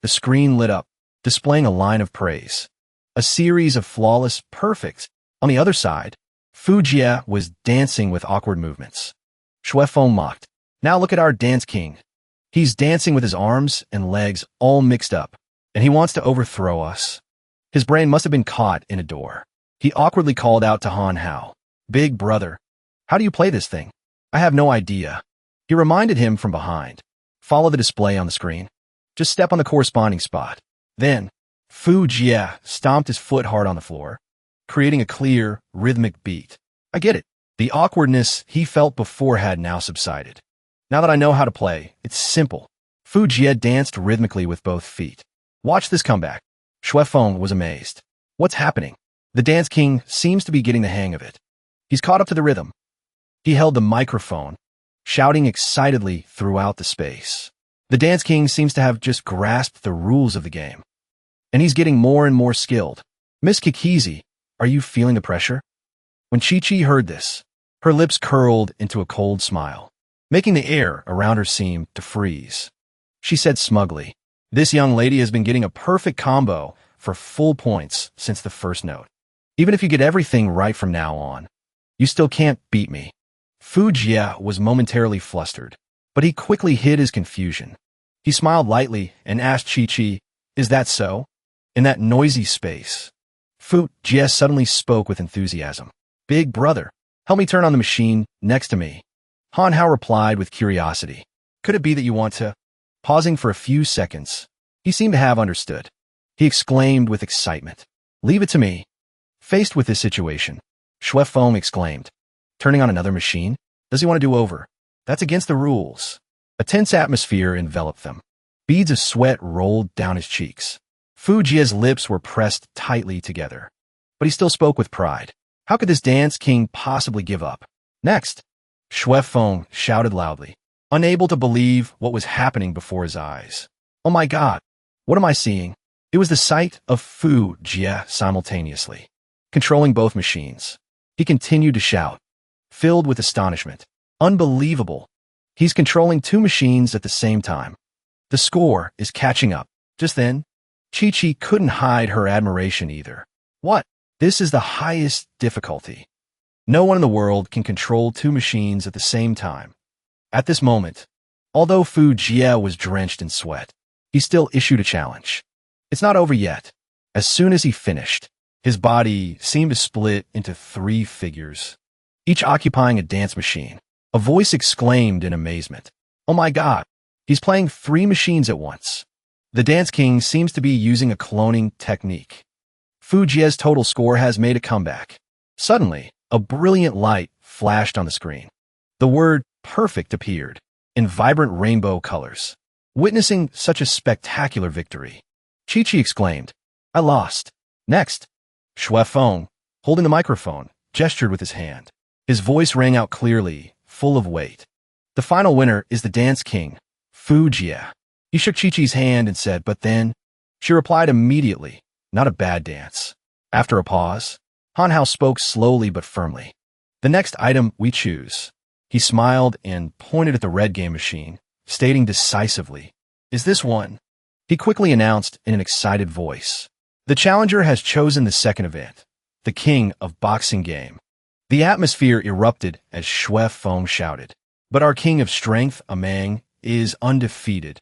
The screen lit up, displaying a line of praise. A series of flawless perfects. On the other side, Fu Jia was dancing with awkward movements. Shui Feng mocked. Now look at our dance king. He's dancing with his arms and legs all mixed up, and he wants to overthrow us. His brain must have been caught in a door. He awkwardly called out to Han Hao. Big brother, how do you play this thing? I have no idea. He reminded him from behind. Follow the display on the screen. Just step on the corresponding spot. Then, Fu Jia stomped his foot hard on the floor, creating a clear, rhythmic beat. I get it. The awkwardness he felt before had now subsided. Now that I know how to play, it's simple. Fu Jia danced rhythmically with both feet. Watch this comeback. Shui Feng was amazed. What's happening? The dance king seems to be getting the hang of it. He's caught up to the rhythm. He held the microphone, shouting excitedly throughout the space. The dance king seems to have just grasped the rules of the game. And he's getting more and more skilled. Miss Kikizi, are you feeling the pressure? When Chi-Chi heard this, her lips curled into a cold smile, making the air around her seem to freeze. She said smugly, this young lady has been getting a perfect combo for full points since the first note. Even if you get everything right from now on, you still can't beat me. Fu Jia was momentarily flustered, but he quickly hid his confusion. He smiled lightly and asked Chi-Chi, is that so? In that noisy space, Fu Jia suddenly spoke with enthusiasm. Big brother, help me turn on the machine next to me. Han Hao replied with curiosity. Could it be that you want to? Pausing for a few seconds, he seemed to have understood. He exclaimed with excitement. Leave it to me. Faced with this situation, Shui Feng exclaimed. Turning on another machine? Does he want to do over? That's against the rules. A tense atmosphere enveloped them. Beads of sweat rolled down his cheeks. Fu Jia's lips were pressed tightly together. But he still spoke with pride. How could this dance king possibly give up? Next, Shui Feng shouted loudly, unable to believe what was happening before his eyes. Oh my god, what am I seeing? It was the sight of Mo Jia simultaneously, controlling both machines. He continued to shout, filled with astonishment. Unbelievable. He's controlling two machines at the same time. The score is catching up. Just then, Chi-Chi couldn't hide her admiration either. What? This is the highest difficulty. No one in the world can control two machines at the same time. At this moment, although Mo Jia was drenched in sweat, he still issued a challenge. It's not over yet. As soon as he finished, his body seemed to split into three figures, each occupying a dance machine. A voice exclaimed in amazement. Oh my god, he's playing three machines at once. The Dance King seems to be using a cloning technique. Mo Jia's total score has made a comeback. Suddenly, a brilliant light flashed on the screen. The word perfect appeared in vibrant rainbow colors. Witnessing such a spectacular victory, Chi-Chi exclaimed, I lost. Next, Shui Feng, holding the microphone, gestured with his hand. His voice rang out clearly, full of weight. The final winner is the Dance King, Mo Jia. He shook Chi-Chi's hand and said, but then, she replied immediately, not a bad dance. After a pause, Han Hao spoke slowly but firmly. The next item we choose. He smiled and pointed at the red game machine, stating decisively, is this one? He quickly announced in an excited voice. The challenger has chosen the second event, the King of Boxing game. The atmosphere erupted as Shui Feng shouted, but our King of Strength, Amang, is undefeated.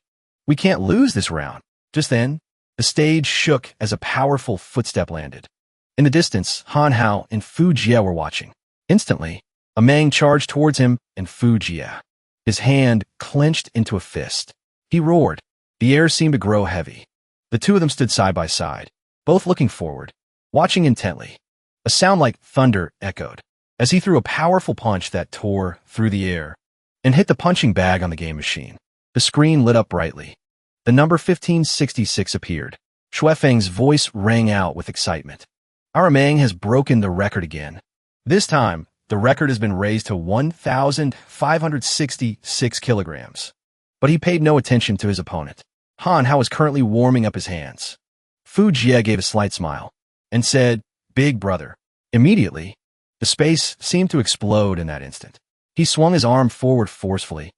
We can't lose this round. Just then, the stage shook as a powerful footstep landed. In the distance, Han Hao and Mo Jia were watching. Instantly, Amang charged towards him and Mo Jia. His hand clenched into a fist. He roared. The air seemed to grow heavy. The two of them stood side by side, both looking forward, watching intently. A sound like thunder echoed as he threw a powerful punch that tore through the air and hit the punching bag on the game machine. The screen lit up brightly. The number 1566 appeared. Shui Feng's voice rang out with excitement. Our Mang has broken the record again. This time, the record has been raised to 1,566 kilograms. But he paid no attention to his opponent. Han Hao was currently warming up his hands. Mo Jia gave a slight smile and said, Big brother. Immediately, the space seemed to explode in that instant. He swung his arm forward forcefully.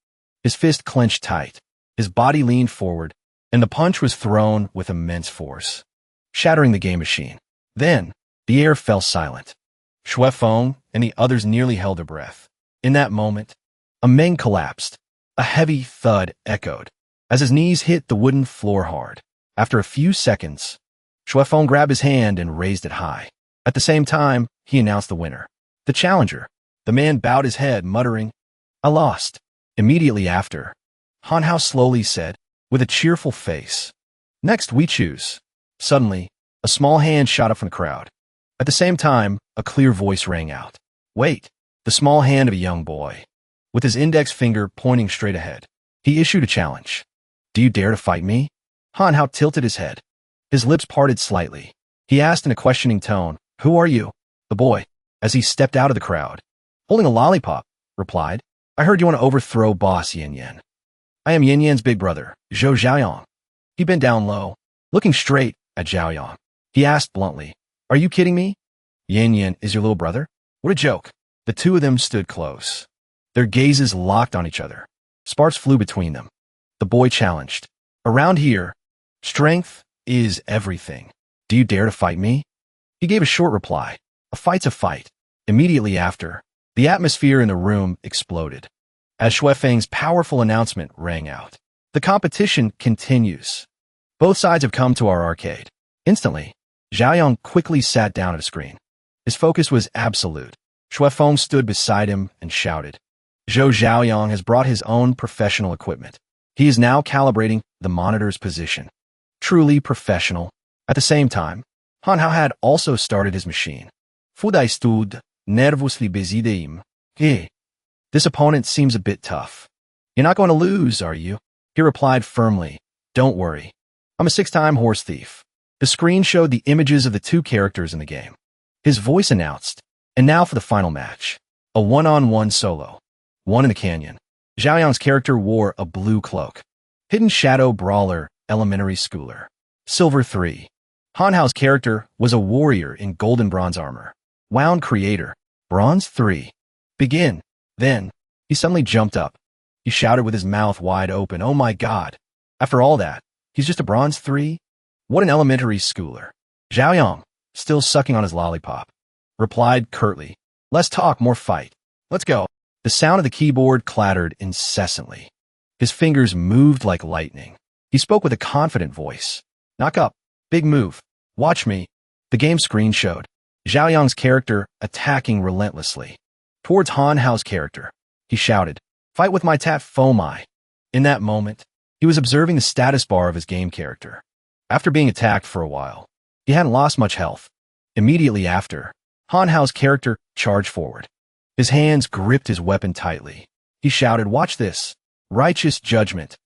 His fist clenched tight. His body leaned forward, and the punch was thrown with immense force, shattering the game machine. Then, the air fell silent. Shui Feng and the others nearly held their breath. In that moment, Amang collapsed. A heavy thud echoed as his knees hit the wooden floor hard. After a few seconds, Shui Feng grabbed his hand and raised it high. At the same time, he announced the winner. The challenger. The man bowed his head, muttering, I lost. Immediately after, Han Hao slowly said, with a cheerful face, Next we choose. Suddenly, a small hand shot up from the crowd. At the same time, a clear voice rang out. Wait, the small hand of a young boy. With his index finger pointing straight ahead, he issued a challenge. Do you dare to fight me? Han Hao tilted his head. His lips parted slightly. He asked in a questioning tone, Who are you? The boy, as he stepped out of the crowd, holding a lollipop, replied, I heard you want to overthrow boss Yan Yan. I am Yan Yan's big brother, Zhou Xiaoyang. He bent down low, looking straight at Xiaoyang. He asked bluntly, Are you kidding me? Yan Yan is your little brother? What a joke. The two of them stood close. Their gazes locked on each other. Sparks flew between them. The boy challenged. Around here, strength is everything. Do you dare to fight me? He gave a short reply. A fight's a fight. Immediately after, the atmosphere in the room exploded as Shui Feng's powerful announcement rang out. The competition continues. Both sides have come to our arcade. Instantly, Xiaoyang quickly sat down at a screen. His focus was absolute. Shui Feng stood beside him and shouted. Zhou Xiaoyang has brought his own professional equipment. He is now calibrating the monitor's position. Truly professional. At the same time, Han Hao had also started his machine. Fudai stood nervously busy him. This opponent seems a bit tough. You're not going to lose, are you? He replied firmly. Don't worry. I'm a 6-time horse thief. The screen showed the images of the two characters in the game. His voice announced, and now for the final match. A one-on-one solo. One in the canyon. Xiaoyang's character wore a blue cloak. Hidden Shadow Brawler elementary schooler. Silver 3. Han Hao's character was a warrior in golden bronze armor. Wound creator. Bronze 3. Begin. Then, he suddenly jumped up. He shouted with his mouth wide open, "Oh my god. After all that, he's just a bronze 3? What an elementary schooler." Zhaoyang, still sucking on his lollipop, replied curtly, "Less talk, more fight. Let's go." The sound of the keyboard clattered incessantly. His fingers moved like lightning. He spoke with a confident voice. "Knock up. Big move. Watch me." The game screen showed Zhaoyang's character attacking relentlessly. Towards Han Hao's character, he shouted, "Fight with my tat foe mai." In that moment, he was observing the status bar of his game character. After being attacked for a while, he hadn't lost much health. Immediately after, Han Hao's character charged forward. His hands gripped his weapon tightly. He shouted, "Watch this. Righteous judgment."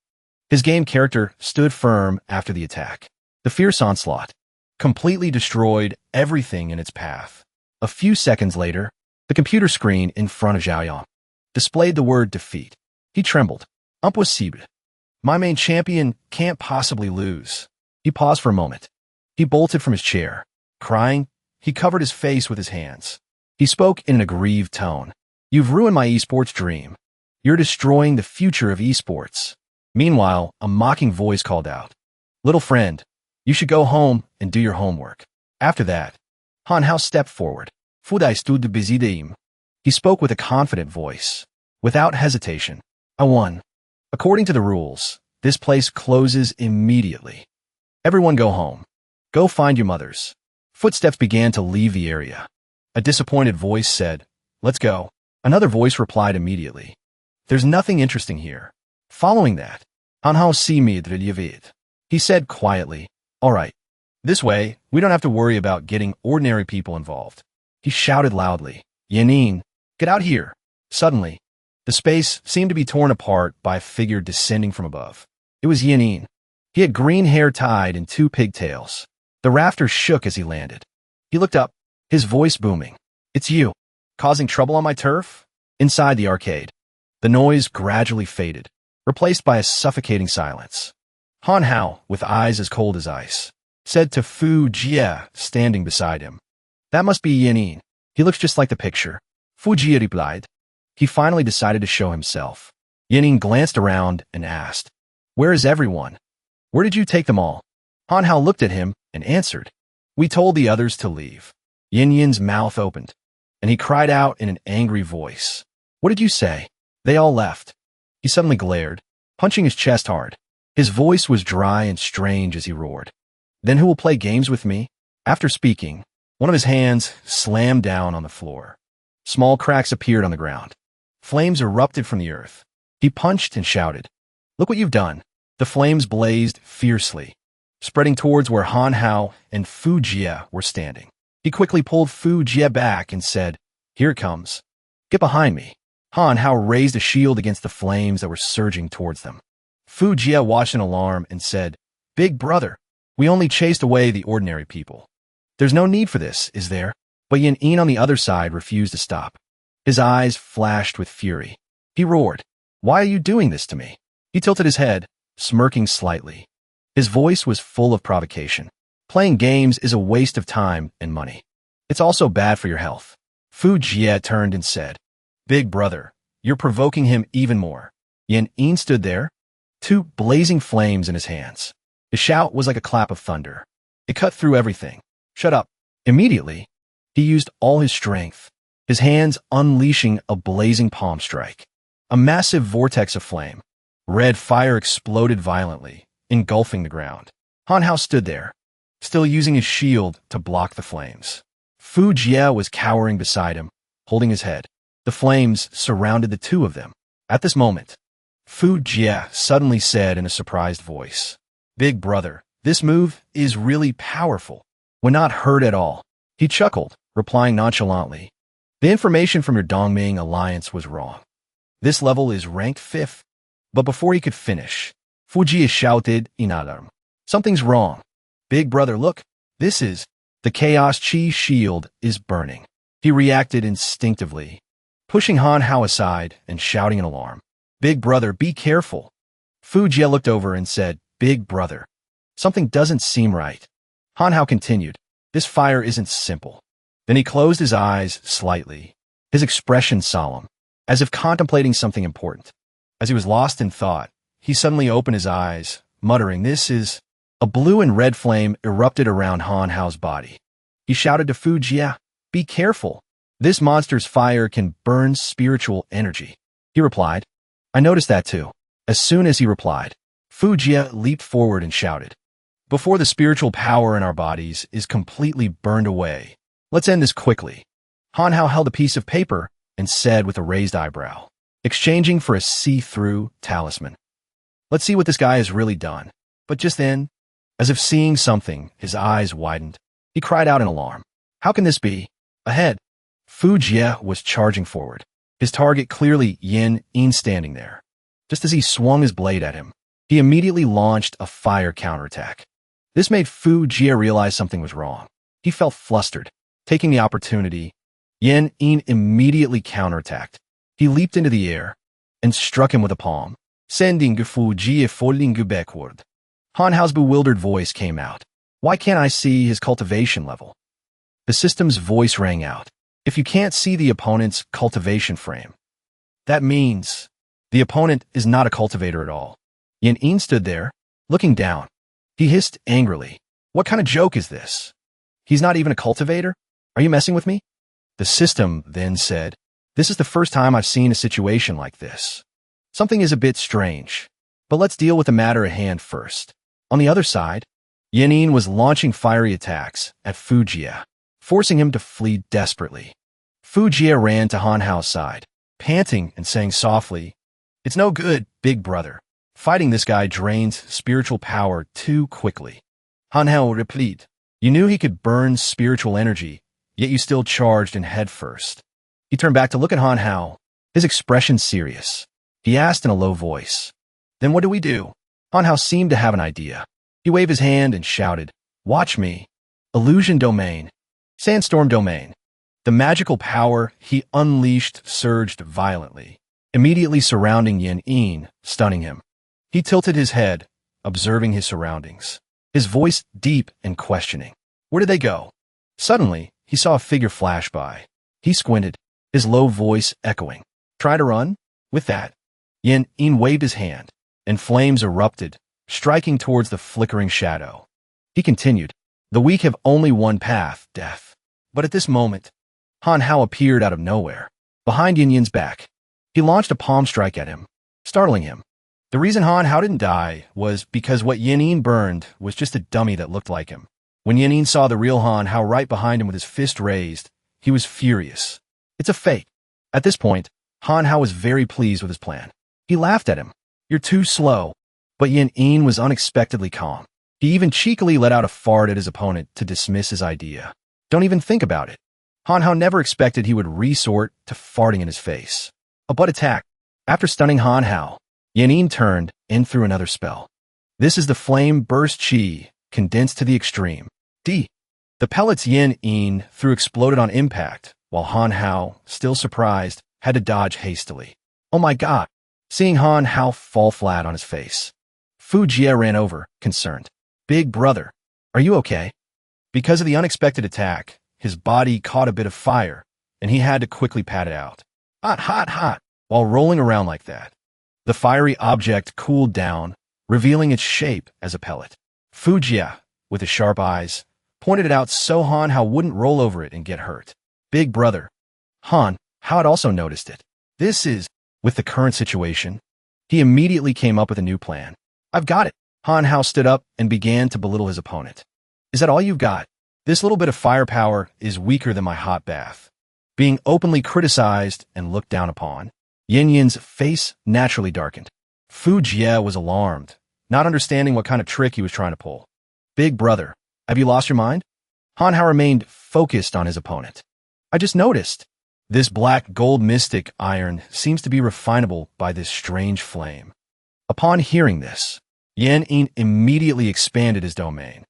His game character stood firm after the attack. The fierce onslaught completely destroyed everything in its path. A few seconds later, the computer screen in front of Zhaoyang displayed the word defeat. He trembled. Impossible. My main champion can't possibly lose. He paused for a moment. He bolted from his chair. Crying, he covered his face with his hands. He spoke in an aggrieved tone. "You've ruined my esports dream. You're destroying the future of esports." Meanwhile, a mocking voice called out, "Little friend, you should go home and do your homework." After that, Han Hao stepped forward. "Fudai stood de bizideim." He spoke with a confident voice. Without hesitation, "I won. According to the rules, this place closes immediately. Everyone go home. Go find your mothers." Footsteps began to leave the area. A disappointed voice said, "Let's go." Another voice replied immediately, "There's nothing interesting here." Following that, Han Hao si mi drilyevid. He said quietly, "All right. This way, we don't have to worry about getting ordinary people involved." He shouted loudly, "Yanin, get out here." Suddenly, the space seemed to be torn apart by a figure descending from above. It was Yanin. He had green hair tied in 2 pigtails. The rafters shook as he landed. He looked up, his voice booming. "It's you, causing trouble on my turf?" Inside the arcade, the noise gradually faded, replaced by a suffocating silence. Han Hao, with eyes as cold as ice, said to Fu Jia, standing beside him, "That must be Yanin. He looks just like the picture." Fu Jia replied. He finally decided to show himself. Yanin glanced around and asked, "Where is everyone? Where did you take them all?" Han Hao looked at him and answered, "We told the others to leave." Yin Yin's mouth opened, and he cried out in an angry voice, "What did you say?" "They all left." He suddenly glared, punching his chest hard. His voice was dry and strange as he roared, "Then who will play games with me?" After speaking, one of his hands slammed down on the floor. Small cracks appeared on the ground. Flames erupted from the earth. He punched and shouted, "Look what you've done." The flames blazed fiercely, spreading towards where Han Hao and Fu Jia were standing. He quickly pulled Fu Jia back and said, "Here it comes. Get behind me." Han Hao raised a shield against the flames that were surging towards them. Fu Jia watched in alarm and said, "Big brother, we only chased away the ordinary people. There's no need for this, is there?" But Yin Yin on the other side refused to stop. His eyes flashed with fury. He roared, "Why are you doing this to me?" He tilted his head, smirking slightly. His voice was full of provocation. "Playing games is a waste of time and money. It's also bad for your health." Fu Jia turned and said, "Big brother, you're provoking him even more." Yin Yin stood there, 2 blazing flames in his hands. His shout was like a clap of thunder. It cut through everything. "Shut up." Immediately, he used all his strength, his hands unleashing a blazing palm strike. A massive vortex of flame. Red fire exploded violently, engulfing the ground. Han Hao stood there, still using his shield to block the flames. Fu Jia was cowering beside him, holding his head. The flames surrounded the 2 of them. At this moment, Fu Jia suddenly said in a surprised voice, "Big brother, this move is really powerful." When not hurt at all, he chuckled, replying nonchalantly, "The information from your Dongming alliance was wrong. This level is ranked 5th. But before he could finish, Fu Jia shouted in alarm, "Something's wrong. Big brother, look. This is..." The Chaos Chi shield is burning. He reacted instinctively, pushing Han Hao aside and shouting in alarm, "Big brother, be careful." Fu Jia looked over and said, "Big brother, Something doesn't seem right. Han Hao continued, this fire isn't simple. Then he closed his eyes slightly, his expression solemn, as if contemplating something important. As he was lost in thought, he suddenly opened his eyes, muttering, this is... A blue and red flame erupted around Han Hao's body. He shouted to Fu Jia, be careful. This monster's fire can burn spiritual energy. He replied, I noticed that too. As soon as he replied, Fu Jia leaped forward and shouted, before the spiritual power in our bodies is completely burned away, let's end this quickly. Han Hao held a piece of paper and said with a raised eyebrow, exchanging for a see-through talisman. Let's see what this guy has really done. But just then, as if seeing something, his eyes widened. He cried out in alarm. How can this be? Ahead, Fu Jia was charging forward, his target clearly Yin standing there. Just as he swung his blade at him, he immediately launched a fire counterattack. This made Fu Jia realize something was wrong. He felt flustered. Taking the opportunity, Yin immediately counterattacked. He leaped into the air and struck him with a palm, sending Fu Jia falling backward. Han Hao's bewildered voice came out. Why can't I see his cultivation level? The system's voice rang out. If you can't see the opponent's cultivation frame, that means the opponent is not a cultivator at all. Yin stood there, looking down. He hissed angrily. What kind of joke is this? He's not even a cultivator? Are you messing with me? The system then said, this is the first time I've seen a situation like this. Something is a bit strange, but let's deal with the matter at hand first. On the other side, Yin was launching fiery attacks at Fu Jia, forcing him to flee desperately. Fu Jia ran to Han Hao's side, panting and saying softly, it's no good, big brother. Fighting this guy drains spiritual power too quickly. Han Hao replied, you knew he could burn spiritual energy, yet you still charged in head first. He turned back to look at Han Hao, his expression serious. He asked in a low voice, then what do we do? Han Hao seemed to have an idea. He waved his hand and shouted, watch me. Illusion domain. Sandstorm domain. The magical power he unleashed surged violently, immediately surrounding Yin, stunning him. He tilted his head, observing his surroundings, his voice deep and questioning. Where did they go? Suddenly, he saw a figure flash by. He squinted, his low voice echoing. Try to run? With that, Yin waved his hand, and flames erupted, striking towards the flickering shadow. He continued, the weak have only one path, death. But at this moment, Han Hao appeared out of nowhere, behind Yin's back. He launched a palm strike at him, startling him. The reason Han Hao didn't die was because what Yin burned was just a dummy that looked like him. When Yin saw the real Han Hao right behind him with his fist raised, he was furious. It's a fake. At this point, Han Hao was very pleased with his plan. He laughed at him. You're too slow. But Yin was unexpectedly calm. He even cheekily let out a fart at his opponent to dismiss his idea. Don't even think about it. Han Hao never expected he would resort to farting in his face. A butt attack. After stunning Han Hao, Yin turned and threw another spell. This is the Flame Burst Chi, condensed to the extreme. The pellets Yin threw exploded on impact, while Han Hao, still surprised, had to dodge hastily. Oh my god! Seeing Han Hao fall flat on his face, Fu Jia ran over, concerned. Big brother, are you okay? Because of the unexpected attack, his body caught a bit of fire, and he had to quickly pat it out. Hot, hot, hot! While rolling around like that, the fiery object cooled down, revealing its shape as a pellet. Fu Jia, with his sharp eyes, pointed it out so Han Hao wouldn't roll over it and get hurt. Big brother. Han Hao had also noticed it. This is, with the current situation, he immediately came up with a new plan. I've got it. Han Hao stood up and began to belittle his opponent. Is that all you've got? This little bit of firepower is weaker than my hot bath. Being openly criticized and looked down upon, Yin's face naturally darkened. Fu Jia was alarmed, not understanding what kind of trick he was trying to pull. Big brother, have you lost your mind? Han Hao remained focused on his opponent. I just noticed. This black gold mystic iron seems to be refinable by this strange flame. Upon hearing this, Yin immediately expanded his domain,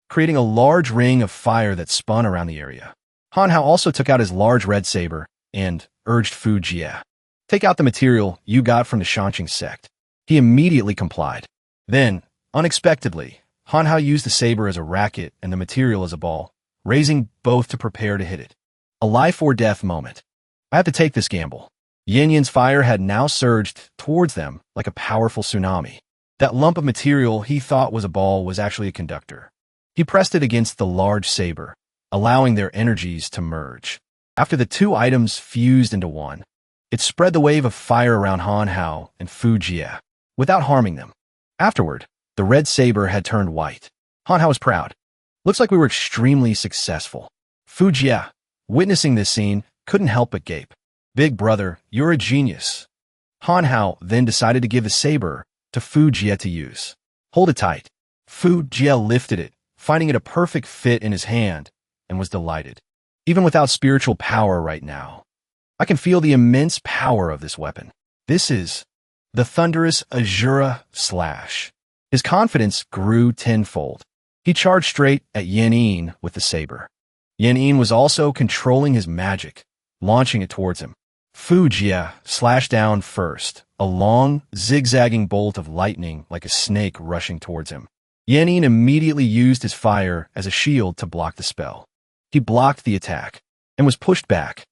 creating a large ring of fire that spun around the area. Han Hao also took out his large red saber and urged Fu Jia, take out the material you got from the Shanqing sect. He immediately complied. Then, unexpectedly, Han Hao used the saber as a racket and the material as a ball, raising both to prepare to hit it. A life or death moment. I have to take this gamble. Yin Yin's fire had now surged towards them like a powerful tsunami. That lump of material he thought was a ball was actually a conductor. He pressed it against the large saber, allowing their energies to merge. After the two items fused into one, it spread the wave of fire around Han Hao and Fu Jia, without harming them. Afterward, the red saber had turned white. Han Hao was proud. Looks like we were extremely successful. Fu Jia, witnessing this scene, couldn't help but gape. Big brother, you're a genius. Han Hao then decided to give the saber to Fu Jia to use. Hold it tight. Fu Jia lifted it, finding it a perfect fit in his hand, and was delighted. Even without spiritual power right now, I can feel the immense power of this weapon. This is the thunderous Azura Slash. His confidence grew tenfold. He charged straight at Yin Yin with the saber. Yin Yin was also controlling his magic, launching it towards him. Fu Jia slashed down first, a long, zigzagging bolt of lightning like a snake rushing towards him. Yin Yin immediately used his fire as a shield to block the spell. He blocked the attack and was pushed back.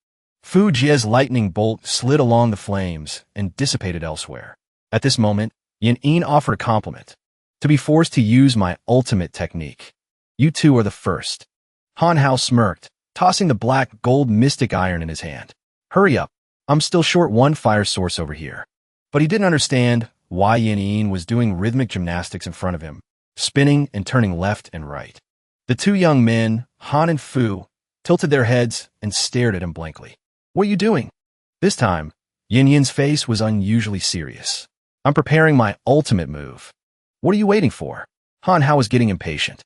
Fu Jia's lightning bolt slid along the flames and dissipated elsewhere. At this moment, Yin Yin offered a compliment. To be forced to use my ultimate technique. You two are the first. Han Hao smirked, tossing the black gold mystic iron in his hand. Hurry up. I'm still short one fire source over here. But he didn't understand why Yin Yin was doing rhythmic gymnastics in front of him, spinning and turning left and right. The two young men, Han and Fu, tilted their heads and stared at him blankly. What are you doing? This time, Yin Yin's face was unusually serious. I'm preparing my ultimate move. What are you waiting for? Han Hao was getting impatient.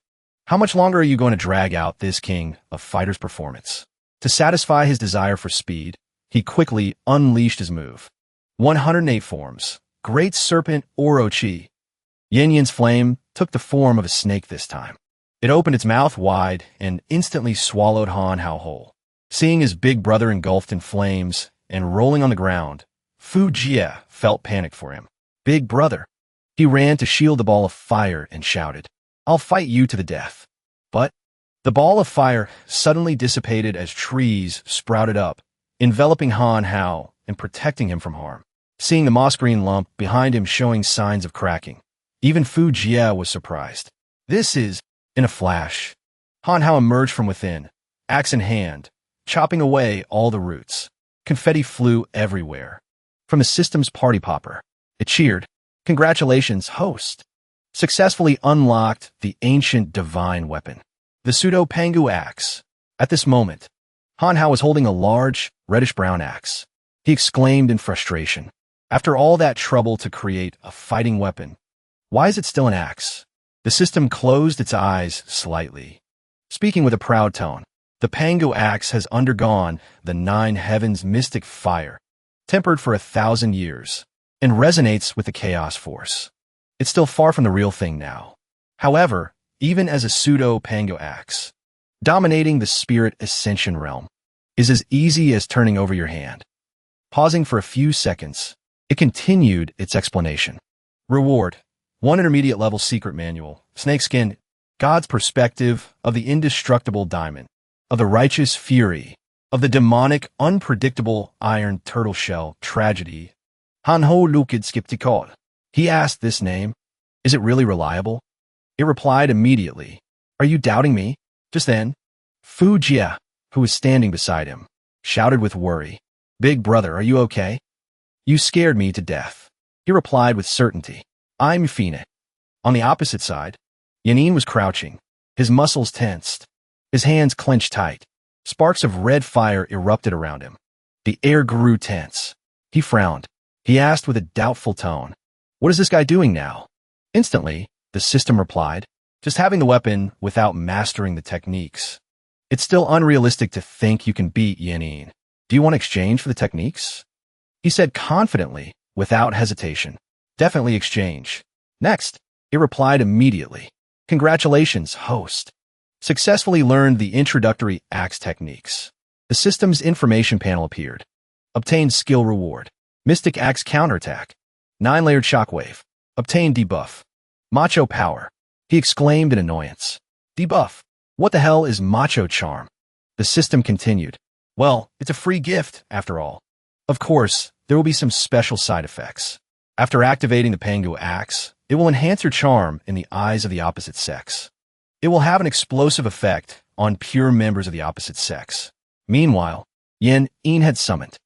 How much longer are you going to drag out this king of fighters' performance? To satisfy his desire for speed, he quickly unleashed his move. 108 forms. Great Serpent Orochi. Yin Yin's flame took the form of a snake this time. It opened its mouth wide and instantly swallowed Han Hao whole. Seeing his big brother engulfed in flames and rolling on the ground, Fu Jia felt panic for him. Big brother. He ran to shield the ball of fire and shouted, I'll fight you to the death. But the ball of fire suddenly dissipated as trees sprouted up, enveloping Han Hao and protecting him from harm. Seeing the moss green lump behind him showing signs of cracking, even Fu Jia was surprised. This is, in a flash, Han Hao emerged from within, axe in hand, chopping away all the roots. Confetti flew everywhere. From the system's party popper, it cheered, Congratulations, host. Successfully unlocked the ancient divine weapon, the pseudo-pangu axe. At this moment, Han Hao was holding a large, reddish-brown axe. He exclaimed in frustration. After all that trouble to create a fighting weapon, why is it still an axe? The system closed its eyes slightly. Speaking with a proud tone, the pangu axe has undergone the 9 heavens mystic fire, tempered for 1,000 years, and resonates with the chaos force. It's still far from the real thing now. However, even as a pseudo-pangu axe, dominating the spirit ascension realm is as easy as turning over your hand. Pausing for a few seconds, it continued its explanation. Reward: 1 intermediate level secret manual, snakeskin, God's perspective of the indestructible diamond, of the righteous fury, of the demonic, unpredictable iron turtle shell tragedy. Hanho Lukid Skeptikal. He asked this name. Is it really reliable? It replied immediately. Are you doubting me? Just then, Fu Jia, who was standing beside him, shouted with worry. Big brother, are you okay? You scared me to death. He replied with certainty. I'm Fina. On the opposite side, Yanin was crouching, his muscles tensed, his hands clenched tight. Sparks of red fire erupted around him. The air grew tense. He frowned. He asked with a doubtful tone, What is this guy doing now? Instantly, the system replied, Just having the weapon without mastering the techniques. It's still unrealistic to think you can beat Yanin. Do you want to exchange for the techniques? He said confidently, without hesitation. Definitely exchange. Next, it replied immediately. Congratulations, host. Successfully learned the introductory axe techniques. The system's information panel appeared. Obtained skill reward. Mystic Axe counterattack. 9-layered shockwave. Obtained debuff. Macho power. He exclaimed in annoyance. Debuff. What the hell is macho charm? The system continued. Well, it's a free gift, after all. Of course, there will be some special side effects. After activating the Pangu axe, it will enhance your charm in the eyes of the opposite sex. It will have an explosive effect on pure members of the opposite sex. Meanwhile, Yin had summoned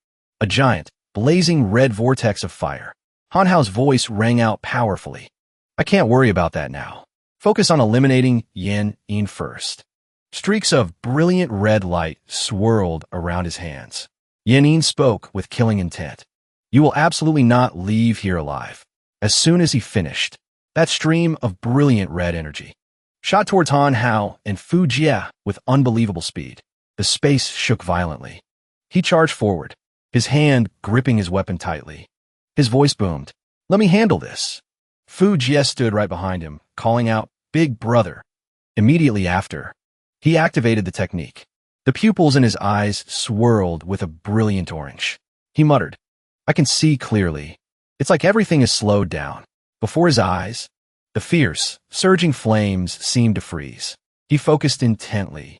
a giant, blazing red vortex of fire. Hanhao's voice rang out powerfully. I can't worry about that now. Focus on eliminating Yin first. Streaks of brilliant red light swirled around his hands. Yin spoke with killing intent. You will absolutely not leave here alive. As soon as he finished, that stream of brilliant red energy shot towards Hanhao and Mo Jia with unbelievable speed. The space shook violently. He charged forward, his hand gripping his weapon tightly. His voice boomed. Let me handle this. Mo Jia stood right behind him, calling out, Big brother. Immediately after, he activated the technique. The pupils in his eyes swirled with a brilliant orange. He muttered, I can see clearly. It's like everything is slowed down. Before his eyes, the fierce, surging flames seemed to freeze. He focused intently,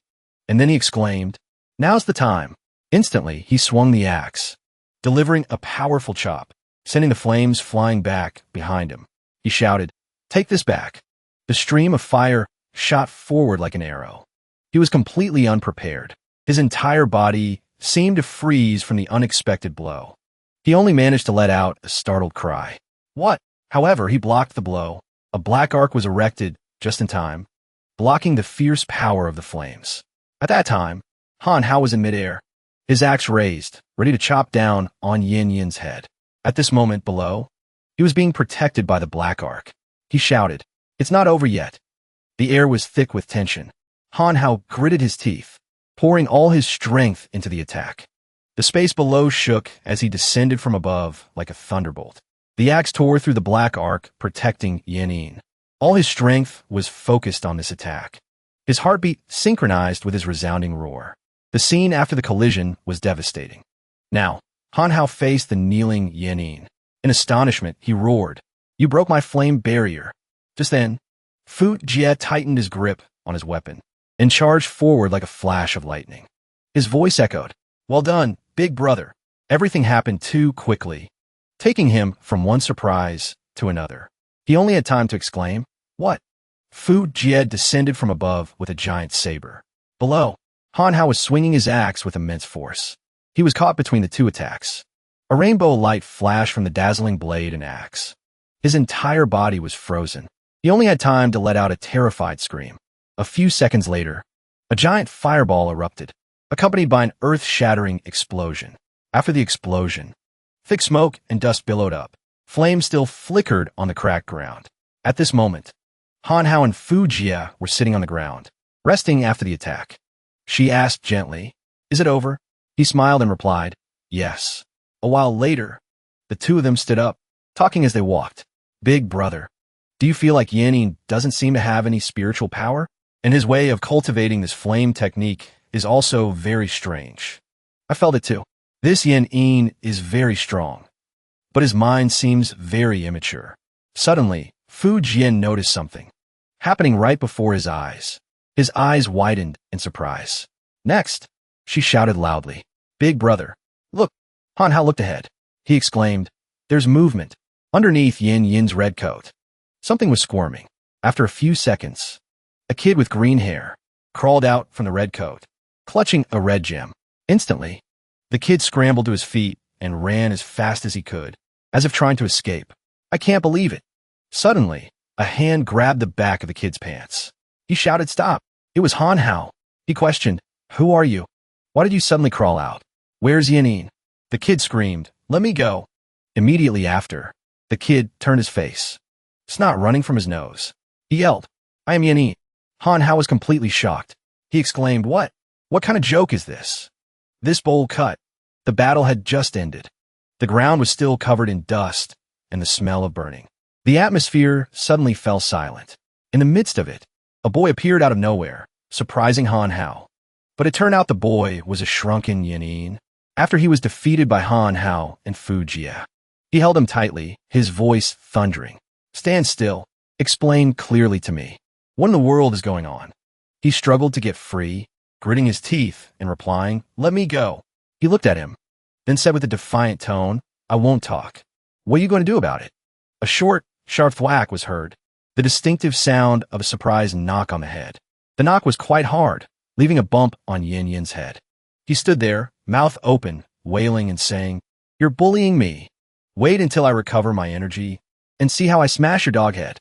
and then he exclaimed, Now's the time. Instantly, he swung the axe, delivering a powerful chop, sending the flames flying back behind him. He shouted, Take this back. The stream of fire shot forward like an arrow. He was completely unprepared. His entire body seemed to freeze from the unexpected blow. He only managed to let out a startled cry. What? However, he blocked the blow. A black arc was erected just in time, blocking the fierce power of the flames. At that time, Hanhao was in midair, his axe raised, ready to chop down on Yin's head. At this moment below, he was being protected by the black arc. He shouted, It's not over yet. The air was thick with tension. Hanhao gritted his teeth, pouring all his strength into the attack. The space below shook as he descended from above like a thunderbolt. The axe tore through the black arc, protecting Yin. All his strength was focused on this attack. His heartbeat synchronized with his resounding roar. The scene after the collision was devastating. Now, Hanhao faced the kneeling Yin. In astonishment, he roared, You broke my flame barrier. Just then, Mo Jia tightened his grip on his weapon and charged forward like a flash of lightning. His voice echoed, Well done, big brother. Everything happened too quickly, taking him from one surprise to another. He only had time to exclaim, What? Mo Jia descended from above with a giant saber. Below, Hanhao was swinging his axe with immense force. He was caught between the two attacks. A rainbow light flashed from the dazzling blade and axe. His entire body was frozen. He only had time to let out a terrified scream. A few seconds later, a giant fireball erupted, accompanied by an earth-shattering explosion. After the explosion, thick smoke and dust billowed up. Flames still flickered on the cracked ground. At this moment, Hanhao and Mo Jia were sitting on the ground, resting after the attack. She asked gently, Is it over? He smiled and replied, Yes. A while later, the two of them stood up, talking as they walked. Big brother, do you feel like Yin doesn't seem to have any spiritual power? And his way of cultivating this flame technique is also very strange. I felt it too. This Yin is very strong, but his mind seems very immature. Suddenly, Mo Jia noticed something happening right before his eyes. His eyes widened in surprise. Next, she shouted loudly, Big brother, look. Hanhao looked ahead. He exclaimed, There's movement. Underneath Yin's red coat, something was squirming. After a few seconds, a kid with green hair crawled out from the red coat, clutching a red gem. Instantly, the kid scrambled to his feet and ran as fast as he could, as if trying to escape. I can't believe it. Suddenly, a hand grabbed the back of the kid's pants. He shouted, Stop. It was Hanhao. He questioned, Who are you? Why did you suddenly crawl out? Where's Yin? The kid screamed, Let me go. Immediately after, the kid turned his face, snot running from his nose. He yelled, I am Yin. Hanhao was completely shocked. He exclaimed, What? What kind of joke is this? This bowl cut. The battle had just ended. The ground was still covered in dust and the smell of burning. The atmosphere suddenly fell silent. In the midst of it, a boy appeared out of nowhere, surprising Hanhao. But it turned out the boy was a shrunken Yin. After he was defeated by Hanhao and Mo Jia, he held him tightly, his voice thundering. Stand still. Explain clearly to me. What in the world is going on? He struggled to get free, gritting his teeth and replying, "Let me go." He looked at him, then said with a defiant tone, "I won't talk. What are you going to do about it?" A short, sharp thwack was heard, the distinctive sound of a surprise knock on the head. The knock was quite hard, leaving a bump on Yin Yin's head. He stood there, mouth open, wailing and saying, "You're bullying me. Wait until I recover my energy and see how I smash your dog head."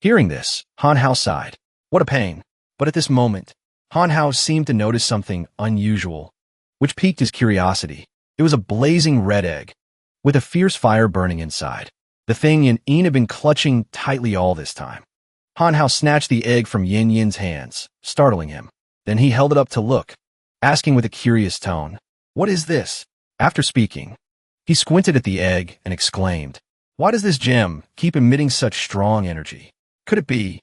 Hearing this, Han Hao sighed. What a pain. But at this moment, Han Hao seemed to notice something unusual, which piqued his curiosity. It was a blazing red egg, with a fierce fire burning inside. The thing Yin Yin had been clutching tightly all this time. Han Hao snatched the egg from Yin Yin's hands, startling him. Then he held it up to look, asking with a curious tone, "What is this?" After speaking, he squinted at the egg and exclaimed, "Why does this gem keep emitting such strong energy? Could it be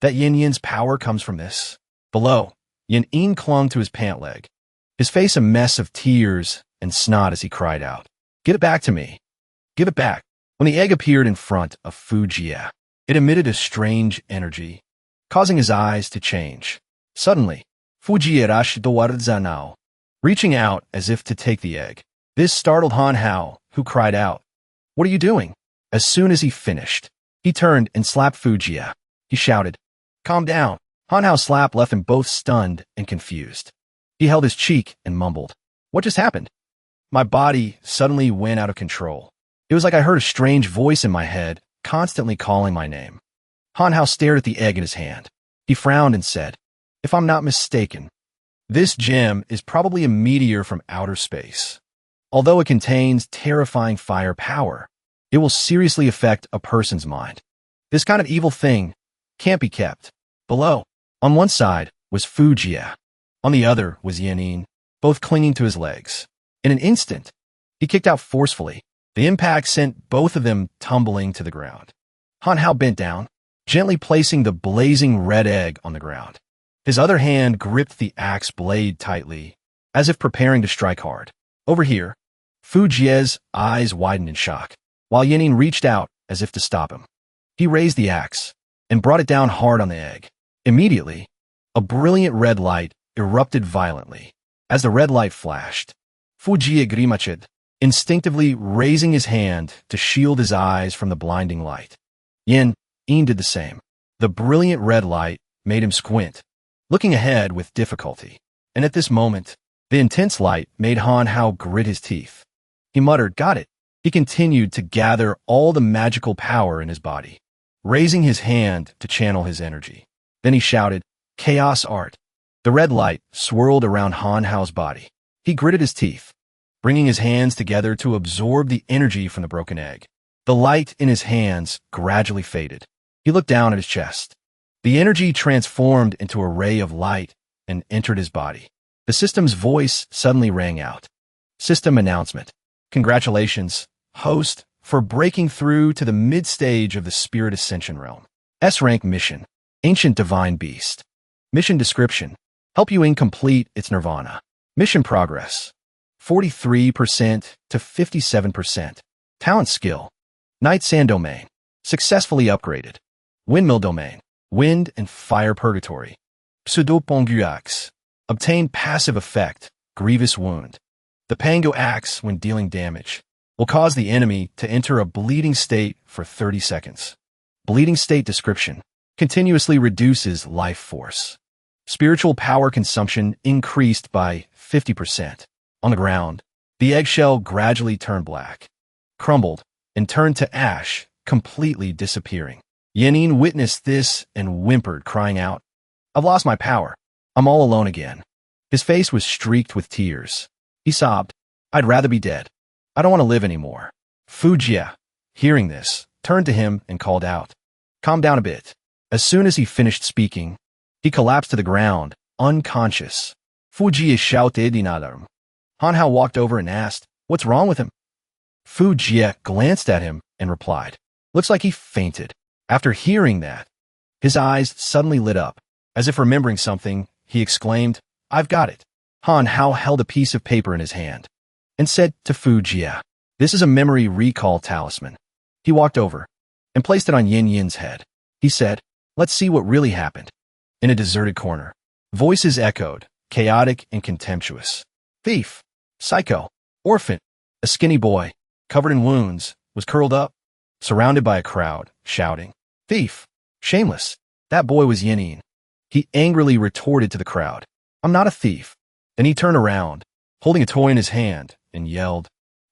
that Yin Yin's power comes from this?" Below, Yin Yin clung to his pant leg, his face a mess of tears and snot as he cried out, "Give it back to me. Give it back." When the egg appeared in front of Mo Jia, it emitted a strange energy, causing his eyes to change. Suddenly, Mo Jia rushed towards Han Hao, reaching out as if to take the egg. This startled Han Hao, who cried out, "What are you doing?" As soon as he finished, he turned and slapped Mo Jia. He shouted, "Calm down." Han Hao's slap left them both stunned and confused. He held his cheek and mumbled, "What just happened?" My body suddenly went out of control. It was like I heard a strange voice in my head, constantly calling my name. Han Hao stared at the egg in his hand. He frowned and said, "If I'm not mistaken, this gem is probably a meteor from outer space. Although it contains terrifying fire power, it will seriously affect a person's mind. This kind of evil thing can't be kept." Below, on one side, was Mo Jia. On the other was Yin Yin, both clinging to his legs. In an instant, he kicked out forcefully. The impact sent both of them tumbling to the ground. Han Hao bent down, gently placing the blazing red egg on the ground. His other hand gripped the axe blade tightly, as if preparing to strike hard. Over here, Mo Jia's eyes widened in shock, while Yin Yin reached out as if to stop him. He raised the axe and brought it down hard on the egg. Immediately, a brilliant red light erupted violently. As the red light flashed, Mo Jia grimaced, instinctively raising his hand to shield his eyes from the blinding light. Yin Yin did the same. The brilliant red light made him squint, looking ahead with difficulty. And at this moment, the intense light made Han Hao grit his teeth. He muttered, "Got it." He continued to gather all the magical power in his body, raising his hand to channel his energy. Then he shouted, "Chaos Art." The red light swirled around Han Hao's body. He gritted his teeth, bringing his hands together to absorb the energy from the broken egg. The light in his hands gradually faded. He looked down at his chest. The energy transformed into a ray of light and entered his body. The system's voice suddenly rang out. System announcement. Congratulations, host, for breaking through to the mid-stage of the Spirit Ascension realm. S-rank mission. Ancient Divine Beast. Mission description. Help you incomplete its nirvana. Mission progress. 43% to 57%. Talent skill. Night Sand Domain. Successfully upgraded. Windmill Domain. Wind and Fire Purgatory. Pseudo-Pongu Axe. Obtain passive effect. Grievous Wound. The Pango Axe, when dealing damage, will cause the enemy to enter a bleeding state for 30 seconds. Bleeding state description. Continuously reduces life force. Spiritual power consumption increased by 50%. On the ground, the eggshell gradually turned black, crumbled, and turned to ash, completely disappearing. Yin Yin witnessed this and whimpered, crying out, "I've lost my power. I'm all alone again." His face was streaked with tears. He sobbed, "I'd rather be dead. I don't want to live anymore." Mo Jia, hearing this, turned to him and called out, "Calm down a bit." As soon as he finished speaking, he collapsed to the ground, unconscious. Mo Jia shouted in alarm. Han Hao walked over and asked, "What's wrong with him?" Mo Jia glanced at him and replied, "Looks like he fainted." After hearing that, his eyes suddenly lit up. As if remembering something, he exclaimed, "I've got it." Han Hao held a piece of paper in his hand and said to Mo Jia, "This is a memory recall talisman." He walked over and placed it on Yin Yin's head. He said, "Let's see what really happened." In a deserted corner, voices echoed, chaotic and contemptuous. Thief, psycho, orphan. A skinny boy, covered in wounds, was curled up, surrounded by a crowd, shouting, thief, shameless. That boy was Yanin. He angrily retorted to the crowd, I'm not a thief. Then he turned around, holding a toy in his hand, and yelled,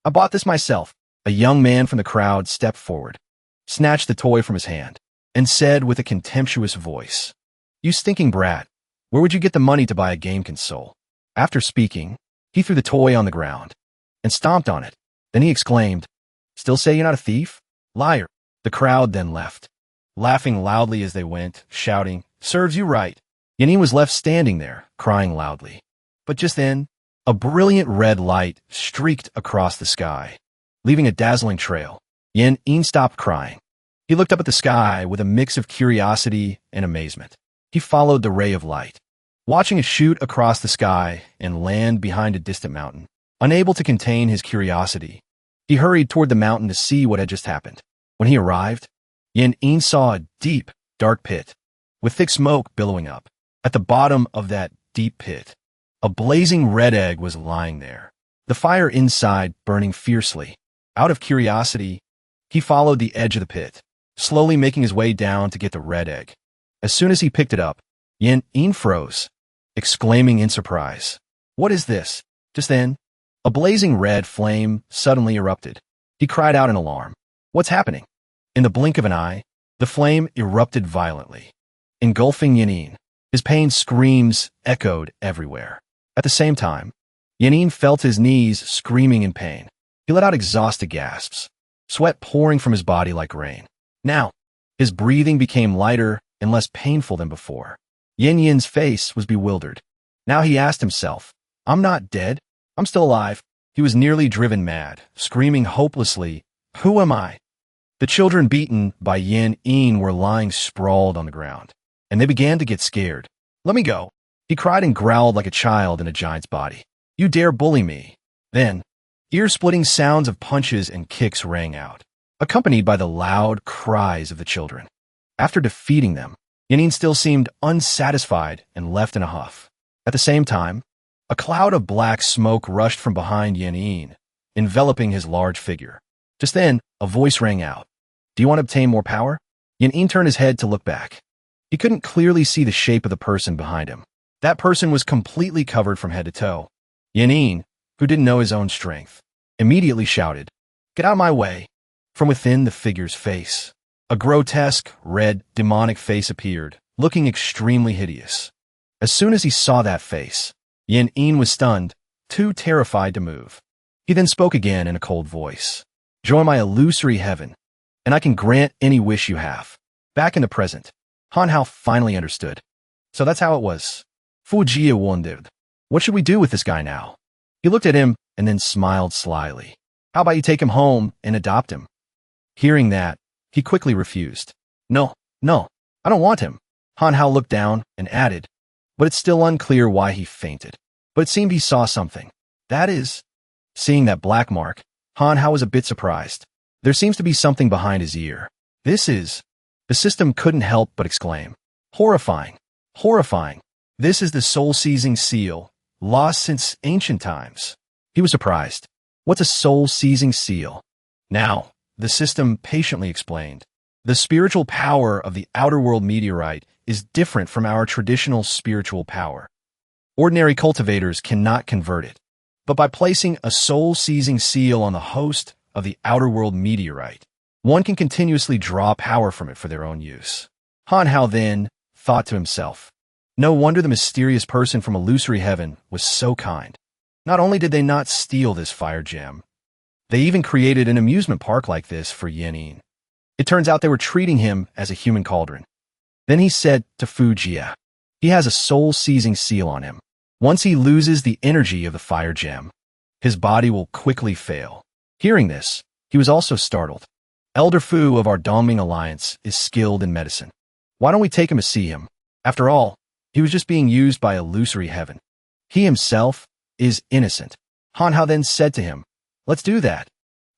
I bought this myself. A young man from the crowd stepped forward, snatched the toy from his hand, and said with a contemptuous voice, You stinking brat, where would you get the money to buy a game console? After speaking, he threw the toy on the ground and stomped on it. Then he exclaimed, Still say you're not a thief? Liar. The crowd then left, laughing loudly as they went, shouting, Serves you right. Yanin was left standing there, crying loudly. But just then, a brilliant red light streaked across the sky, leaving a dazzling trail. Yanin stopped crying. He looked up at the sky with a mix of curiosity and amazement. He followed the ray of light, watching it shoot across the sky and land behind a distant mountain. Unable to contain his curiosity, he hurried toward the mountain to see what had just happened. When he arrived, Yanin saw a deep, dark pit, with thick smoke billowing up. At the bottom of that deep pit, a blazing red egg was lying there, the fire inside burning fiercely. Out of curiosity, he followed the edge of the pit, slowly making his way down to get the red egg. As soon as he picked it up, Yanin froze, exclaiming in surprise, What is this? Just then, a blazing red flame suddenly erupted. He cried out in alarm. What's happening? In the blink of an eye, the flame erupted violently, engulfing Yanin. His pained screams echoed everywhere. At the same time, Yanin felt his knees screaming in pain. He let out exhausted gasps, sweat pouring from his body like rain. Now, his breathing became lighter and less painful than before. Yanin's face was bewildered. Now he asked himself, I'm not dead. I'm still alive. He was nearly driven mad, screaming hopelessly, Who am I? The children beaten by Yanin were lying sprawled on the ground, and they began to get scared. Let me go. He cried and growled like a child in a giant's body. You dare bully me. Then, ear-splitting sounds of punches and kicks rang out, accompanied by the loud cries of the children. After defeating them, Yanin still seemed unsatisfied and left in a huff. At the same time, a cloud of black smoke rushed from behind Yanin, enveloping his large figure. Just then, a voice rang out. Do you want to obtain more power? Yanin turned his head to look back. He couldn't clearly see the shape of the person behind him. That person was completely covered from head to toe. Yanin, who didn't know his own strength, immediately shouted, Get out of my way. From within the figure's face, a grotesque, red, demonic face appeared, looking extremely hideous. As soon as he saw that face, Yanin was stunned, too terrified to move. He then spoke again in a cold voice. Join my illusory heaven, and I can grant any wish you have. Back in the present, Hanhao finally understood. So that's how it was. Mo Jia wondered, what should we do with this guy now? He looked at him and then smiled slyly. How about you take him home and adopt him? Hearing that, he quickly refused. No, I don't want him. Hanhao looked down and added, but it's still unclear why he fainted. But it seemed he saw something. That is, seeing that black mark, Hanhao was a bit surprised. There seems to be something behind his ear. The system couldn't help but exclaim. Horrifying. This is the soul-seizing seal, lost since ancient times. He was surprised. What's a soul-seizing seal? Now, the system patiently explained. The spiritual power of the outer world meteorite is different from our traditional spiritual power. Ordinary cultivators cannot convert it, but by placing a soul-seizing seal on the host of the outer world meteorite, one can continuously draw power from it for their own use. Hanhao then thought to himself, no wonder the mysterious person from illusory heaven was so kind. Not only did they not steal this fire gem, they even created an amusement park like this for Yanin. It turns out they were treating him as a human cauldron. Then he said to Mo Jia, he has a soul-seizing seal on him. Once he loses the energy of the fire gem, his body will quickly fail. Hearing this, he was also startled. Elder Fu of our Dongming Alliance is skilled in medicine. Why don't we take him to see him? After all, he was just being used by illusory heaven. He himself is innocent. Hanhao then said to him, let's do that.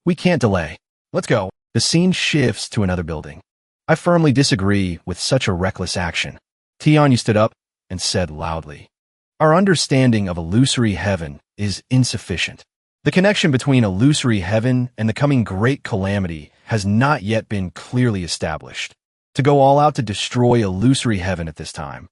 We can't delay. Let's go. The scene shifts to another building. I firmly disagree with such a reckless action. Tianyu stood up and said loudly, "Our understanding of illusory heaven is insufficient. The connection between illusory heaven and the coming great calamity has not yet been clearly established. To go all out to destroy illusory heaven at this time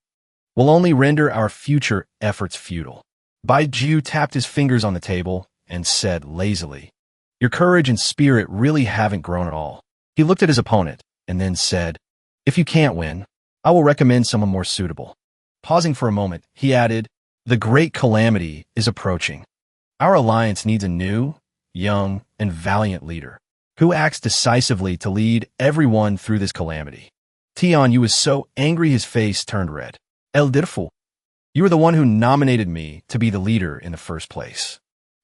will only render our future efforts futile." Bai Jiu tapped his fingers on the table and said lazily, "Your courage and spirit really haven't grown at all." He looked at his opponent and then said, "If you can't win, I will recommend someone more suitable." Pausing for a moment, he added, "The great calamity is approaching. Our alliance needs a new, young, and valiant leader who acts decisively to lead everyone through this calamity." Tianyu was so angry his face turned red. "El Dirfu, you are the one who nominated me to be the leader in the first place.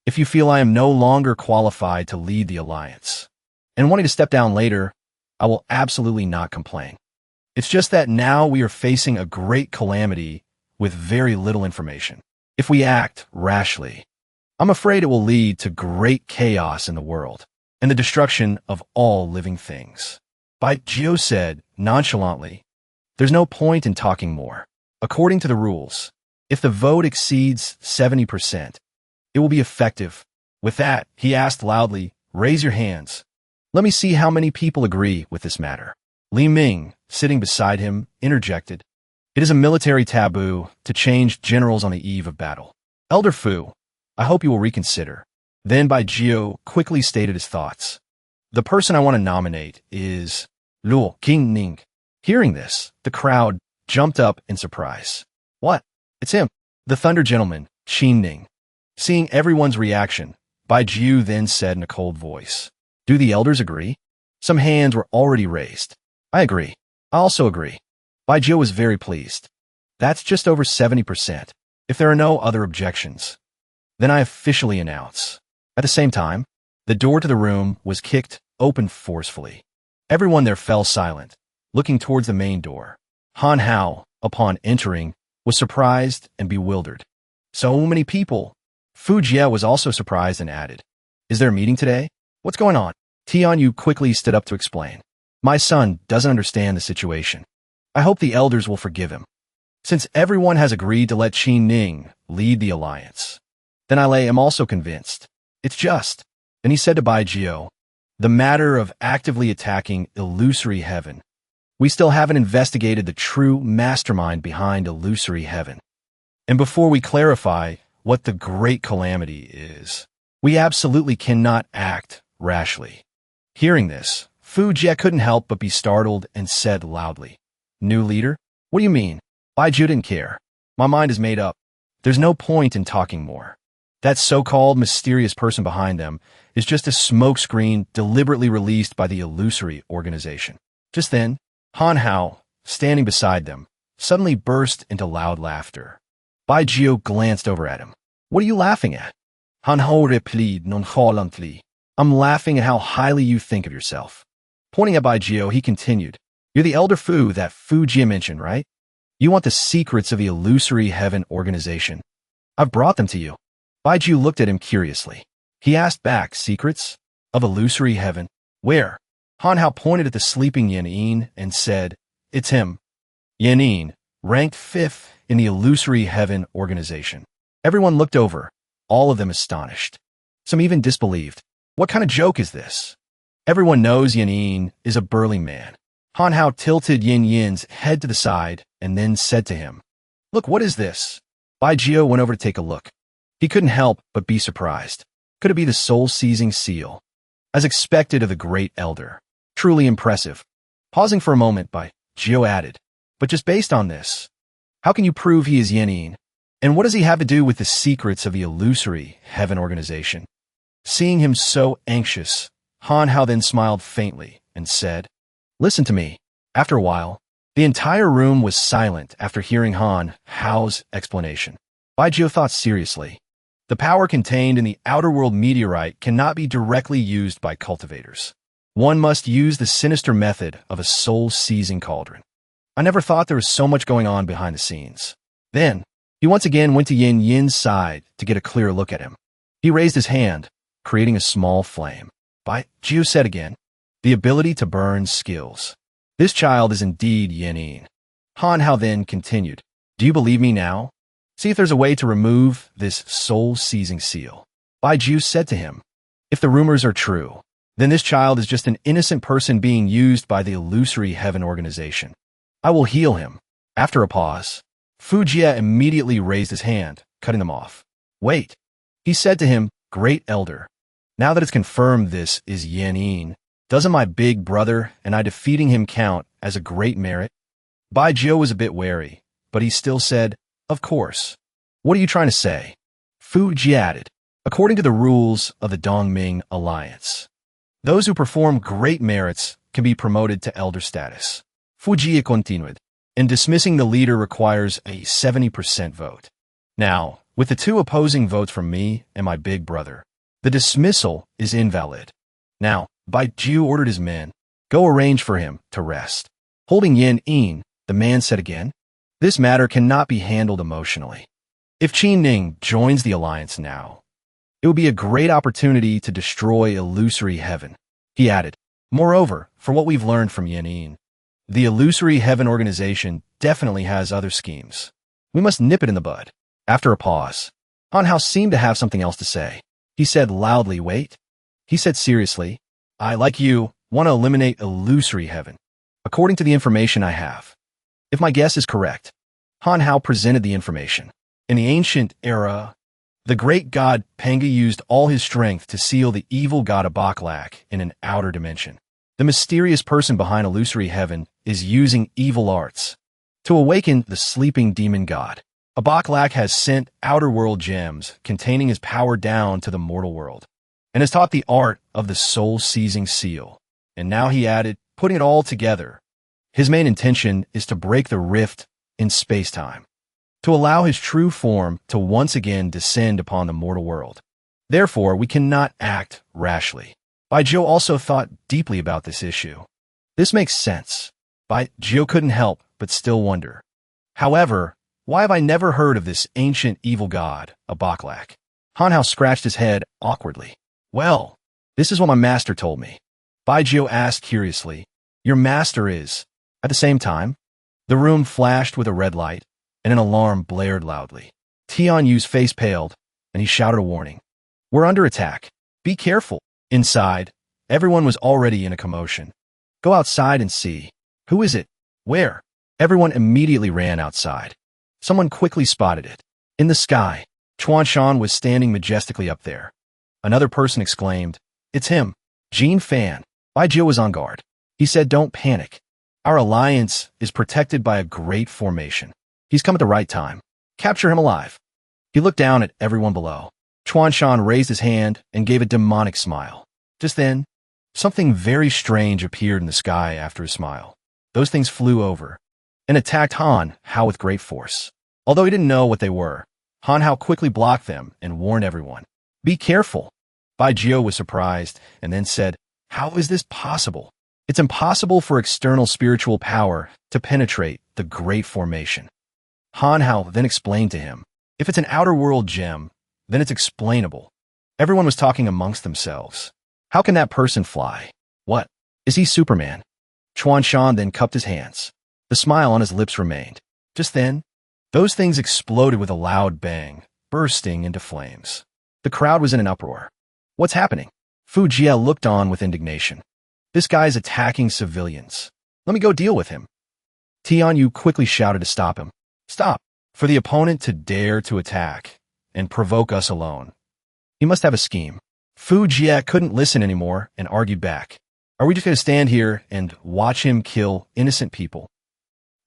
If you feel I am no longer qualified to lead the alliance and wanting to step down later, I will absolutely not complain. It's just that now we are facing a great calamity with very little information. If we act rashly, I'm afraid it will lead to great chaos in the world and the destruction of all living things." Bai Jiu said nonchalantly, "There's no point in talking more. According to the rules, if the vote exceeds 70%, it will be effective." With that, he asked loudly, "Raise your hands. Let me see how many people agree with this matter." Li Ming, sitting beside him, interjected, "It is a military taboo to change generals on the eve of battle. Elder Fu, I hope you will reconsider." Then Bai Jiu quickly stated his thoughts. "The person I want to nominate is Luo Qingning." Hearing this, the crowd jumped up in surprise. "What? It's him, the Thunder Gentleman, Qin Ning." Seeing everyone's reaction, Bai Jiu then said in a cold voice, "Do the elders agree?" Some hands were already raised. "I agree. I also agree." Bai Jiu was very pleased. "That's just over 70%. If there are no other objections, then I officially announce." At the same time, the door to the room was kicked open forcefully. Everyone there fell silent, looking towards the main door. Han Hao, upon entering, was surprised and bewildered. "So many people." Fu Jia was also surprised and added, "Is there a meeting today? What's going on?" Tianyu quickly stood up to explain. "My son doesn't understand the situation. I hope the elders will forgive him. Since everyone has agreed to let Qin Ning lead the alliance, then I am also convinced. It's just." And he said to Bai Jiu, "The matter of actively attacking illusory heaven. We still haven't investigated the true mastermind behind illusory heaven. And before we clarify what the great calamity is, we absolutely cannot act rashly." Hearing this, Fu Jie couldn't help but be startled and said loudly, "New leader? What do you mean?" Bai Jiu didn't care. "My mind is made up. There's no point in talking more. That so-called mysterious person behind them is just a smokescreen deliberately released by the illusory organization." Just then, Han Hao, standing beside them, suddenly burst into loud laughter. Bai Jiu glanced over at him. "What are you laughing at?" Han Hao replied nonchalantly, "I'm laughing at how highly you think of yourself." Pointing at Bai Jiu, he continued, "You're the Elder Fu that Fu Jie mentioned, right? You want the secrets of the illusory heaven organization. I've brought them to you." Bai Jiu looked at him curiously. He asked back, "Secrets? Of illusory heaven? Where?" Han Hao pointed at the sleeping Yan and said, "It's him." Yan, ranked 5th in the illusory heaven organization. Everyone looked over, all of them astonished. Some even disbelieved. What kind of joke is this? Everyone knows Yan is a burly man. Han Hao tilted Yan's head to the side and then said to him, "Look, what is this?" Bai Jiu went over to take a look. He couldn't help but be surprised. Could it be the soul-seizing seal? As expected of the great elder. Truly impressive. Pausing for a moment, Bai Jiu added, "But just based on this, how can you prove he is Yan? And what does he have to do with the secrets of the illusory heaven organization?" Seeing him so anxious, Han Hao then smiled faintly and said, "Listen to me." After a while, the entire room was silent after hearing Han Hao's explanation. Bai Jiu thought seriously. The power contained in the outer world meteorite cannot be directly used by cultivators. One must use the sinister method of a soul-seizing cauldron. I never thought there was so much going on behind the scenes. Then, he once again went to Yan's side to get a clear look at him. He raised his hand, creating a small flame. Bai Jiu said again, "The ability to burn skills. This child is indeed Yan." Han Hao then continued, "Do you believe me now? See if there's a way to remove this soul-seizing seal." Bai Jiu said to him, "If the rumors are true, then this child is just an innocent person being used by the illusory heaven organization. I will heal him." After a pause, Fu Jia immediately raised his hand, cutting them off. "Wait," he said to him, "Great Elder. Now that it's confirmed this is Yan Yin, doesn't my big brother and I defeating him count as a great merit?" Bai Jiu was a bit wary, but he still said, "Of course. What are you trying to say?" Fu Jia added, "According to the rules of the Dongming Alliance, those who perform great merits can be promoted to elder status." Fu Jia continued, "And dismissing the leader requires a 70% vote. Now, with the 2 opposing votes from me and my big brother, the dismissal is invalid." Now, Bai Jiu ordered his men, "Go arrange for him to rest." Holding Yan Yin, the man said again, "This matter cannot be handled emotionally. If Qin Ning joins the alliance now, it would be a great opportunity to destroy illusory heaven." He added, "Moreover, for what we've learned from Yan Yin, the illusory heaven organization definitely has other schemes. We must nip it in the bud." After a pause, Han Hao seemed to have something else to say. He said loudly, "Wait." He said seriously, "I, like you, want to eliminate illusory heaven. According to the information I have, if my guess is correct." Han Hao presented the information. In the ancient era, the great god Panga used all his strength to seal the evil god Abaklak in an outer dimension. The mysterious person behind illusory heaven is using evil arts to awaken the sleeping demon god. Abaklak has sent outer world gems containing his power down to the mortal world and has taught the art of the soul-seizing seal. And now he added, putting it all together, his main intention is to break the rift in space-time, to allow his true form to once again descend upon the mortal world. Therefore, we cannot act rashly. Bai Jiu also thought deeply about this issue. This makes sense. Bai Jiu couldn't help but still wonder. However, why have I never heard of this ancient evil god, Abaklak? Han Hao scratched his head awkwardly. "Well, this is what my master told me." Bai Jiu asked curiously, "Your master is?" At the same time, the room flashed with a red light, and an alarm blared loudly. Tian Yu's face paled, and he shouted a warning. "We're under attack. Be careful." Inside, everyone was already in a commotion. "Go outside and see." "Who is it? Where?" Everyone immediately ran outside. Someone quickly spotted it. In the sky, Chuan Shan was standing majestically up there. Another person exclaimed, "It's him, Jean Fan." Bai Jiu was on guard. He said, "Don't panic. Our alliance is protected by a great formation. He's come at the right time. Capture him alive." He looked down at everyone below. Chuan Shan raised his hand and gave a demonic smile. Just then, something very strange appeared in the sky after his smile. Those things flew over and attacked Han Hao with great force. Although he didn't know what they were, Han Hao quickly blocked them and warned everyone, "Be careful." Bai Jiu was surprised and then said, "How is this possible? It's impossible for external spiritual power to penetrate the great formation." Han Hao then explained to him, "If it's an outer world gem, then it's explainable." Everyone was talking amongst themselves. "How can that person fly? What? Is he Superman?" Chuan Shan then cupped his hands. The smile on his lips remained. Just then, those things exploded with a loud bang, bursting into flames. The crowd was in an uproar. "What's happening?" Fu Jia looked on with indignation. "This guy's attacking civilians. Let me go deal with him." Tian Yu quickly shouted to stop him. "Stop. For the opponent to dare to attack and provoke us alone, he must have a scheme." Fu Jia couldn't listen anymore and argued back. "Are we just going to stand here and watch him kill innocent people?"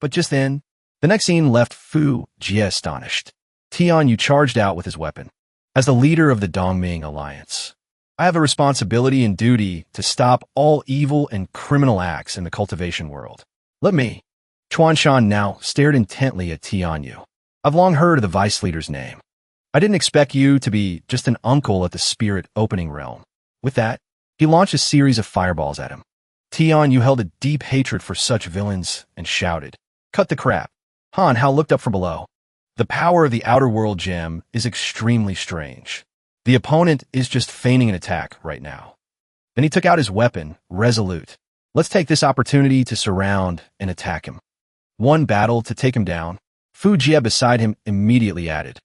But just then, the next scene left Fu Jia astonished. Tian Yu charged out with his weapon. "As the leader of the Dongming Alliance, I have a responsibility and duty to stop all evil and criminal acts in the cultivation world. Let me." Chuan Shan now stared intently at Tian Yu. "I've long heard of the vice leader's name. I didn't expect you to be just an uncle at the spirit opening realm." With that, he launched a series of fireballs at him. Tian Yu held a deep hatred for such villains and shouted, "Cut the crap." Han Hao looked up from below. The power of the outer world gem is extremely strange. The opponent is just feigning an attack right now. Then he took out his weapon, resolute. "Let's take this opportunity to surround and attack him." one battle to take him down. Fu Jia beside him immediately added,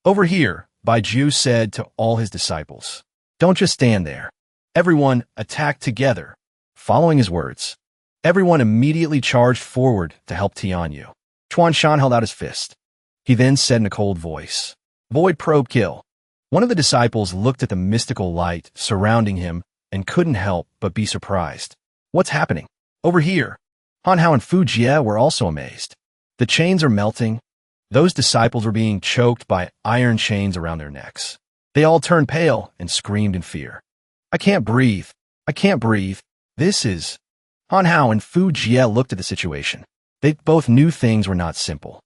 "Over here," Bai Ju said to all his disciples. "Don't just stand there. Everyone attack together." Following his words, everyone immediately charged forward to help Tianyu. Chuan Shan held out his fist. He then said in a cold voice, "Void probe kill." One of the disciples looked at the mystical light surrounding him and couldn't help but be surprised. "What's happening?" "Over here." Han Hao and Fu Jia were also amazed. The chains are melting. Those disciples were being choked by iron chains around their necks. They all turned pale and screamed in fear. "I can't breathe. I can't breathe. This is..." Han Hao and Fu Jia looked at the situation. They both knew things were not simple.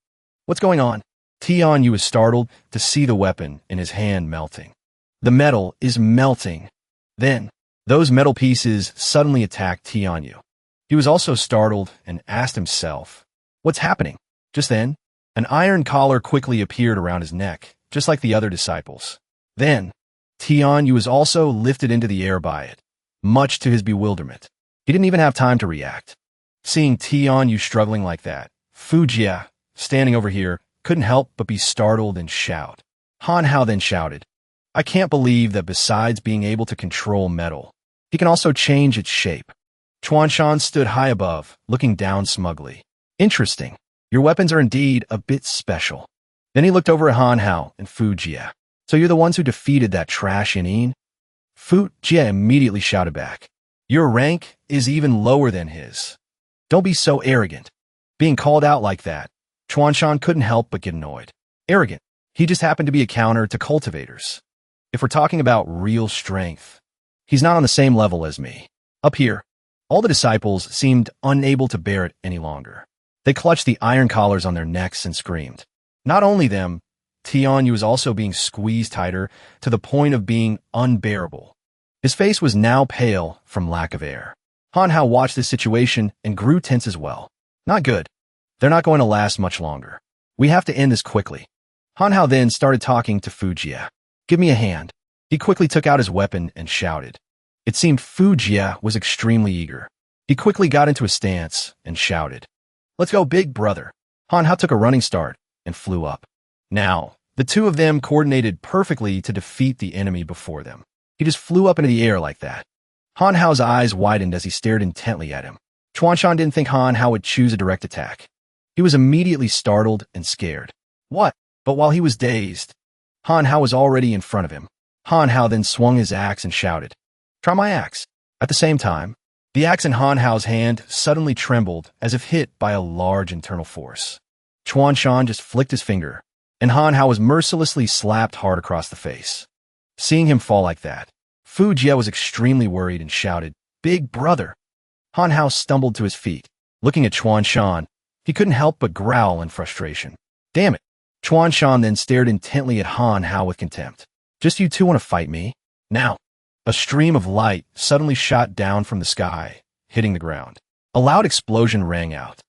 "What's going on?" Tianyu was startled to see the weapon in his hand melting. The metal is melting. Then, those metal pieces suddenly attacked Tianyu. He was also startled and asked himself, "What's happening?" Just then, an iron collar quickly appeared around his neck, just like the other disciples. Then, Tianyu was also lifted into the air by it, much to his bewilderment. He didn't even have time to react. Seeing Tianyu struggling like that, Fu Jia, standing over here, couldn't help but be startled and shout. Han Hao then shouted, "I can't believe that besides being able to control metal, he can also change its shape." Chuan Shan stood high above, looking down smugly. "Interesting. Your weapons are indeed a bit special." Then he looked over at Han Hao and Fu Jia. "So you're the ones who defeated that trash Yanin?" Fu Jia immediately shouted back, "Your rank is even lower than his. Don't be so arrogant." Being called out like that, Chuan Shan couldn't help but get annoyed. Arrogant. He just happened to be a counter to cultivators. If we're talking about real strength, he's not on the same level as me. Up here, all the disciples seemed unable to bear it any longer. They clutched the iron collars on their necks and screamed. Not only them, Tianyu was also being squeezed tighter to the point of being unbearable. His face was now pale from lack of air. Han Hao watched this situation and grew tense as well. Not good. They're not going to last much longer. We have to end this quickly. Han Hao then started talking to Fu Jia. "Give me a hand." He quickly took out his weapon and shouted. It seemed Fu Jia was extremely eager. He quickly got into a stance and shouted, "Let's go, big brother." Han Hao took a running start and flew up. Now, the two of them coordinated perfectly to defeat the enemy before them. He just flew up into the air like that. Han Hao's eyes widened as he stared intently at him. Chuan Shan didn't think Han Hao would choose a direct attack. He was immediately startled and scared. "What?" But while he was dazed, Han Hao was already in front of him. Han Hao then swung his axe and shouted, "Try my axe." At the same time, the axe in Han Hao's hand suddenly trembled as if hit by a large internal force. Chuan Shan just flicked his finger, and Han Hao was mercilessly slapped hard across the face. Seeing him fall like that, Fu Jia was extremely worried and shouted, "Big brother." Han Hao stumbled to his feet. Looking at Chuan Shan, he couldn't help but growl in frustration. "Damn it." Chuan Shan then stared intently at Han Hao with contempt. "Just you two want to fight me?" Now, a stream of light suddenly shot down from the sky, hitting the ground. A loud explosion rang out.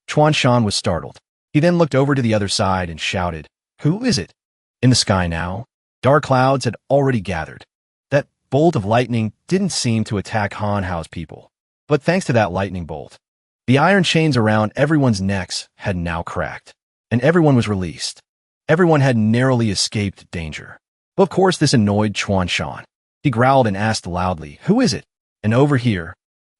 Chuan Shan was startled. He then looked over to the other side and shouted, "Who is it?" In the sky now, dark clouds had already gathered. That bolt of lightning didn't seem to attack Han Hao's people. But thanks to that lightning bolt, the iron chains around everyone's necks had now cracked, and everyone was released. Everyone had narrowly escaped danger. But of course this annoyed Chuan Shan. He growled and asked loudly, "Who is it?" And over here,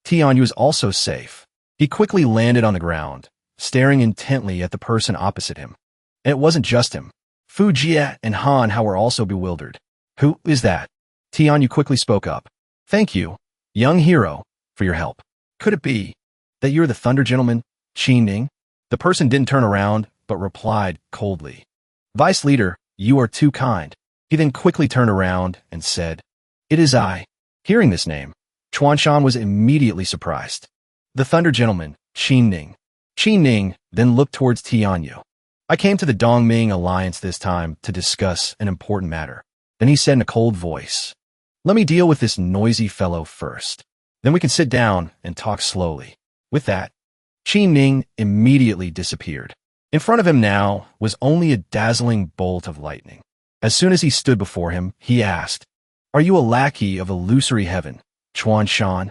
Tianyu was also safe. He quickly landed on the ground, staring intently at the person opposite him. And it wasn't just him. Fu Jia and Han Hao were also bewildered. "Who is that?" Tianyu quickly spoke up. "Thank you, young hero, for your help. Could it be that you're the Thunder Gentleman, Qi Ning?" The person didn't turn around, but replied coldly, "Vice Leader, you are too kind." He then quickly turned around and said, "It is I." Hearing this name, Chuan Shan was immediately surprised. The Thunder Gentleman, Qi Ning. Qi Ning then looked towards Tianyu. "I came to the Dongming Alliance this time to discuss an important matter." Then he said in a cold voice, "Let me deal with this noisy fellow first. Then we can sit down and talk slowly." With that, Qi Ning immediately disappeared. In front of him now was only a dazzling bolt of lightning. As soon as he stood before him, he asked, "Are you a lackey of illusory heaven, Chuan Shan?"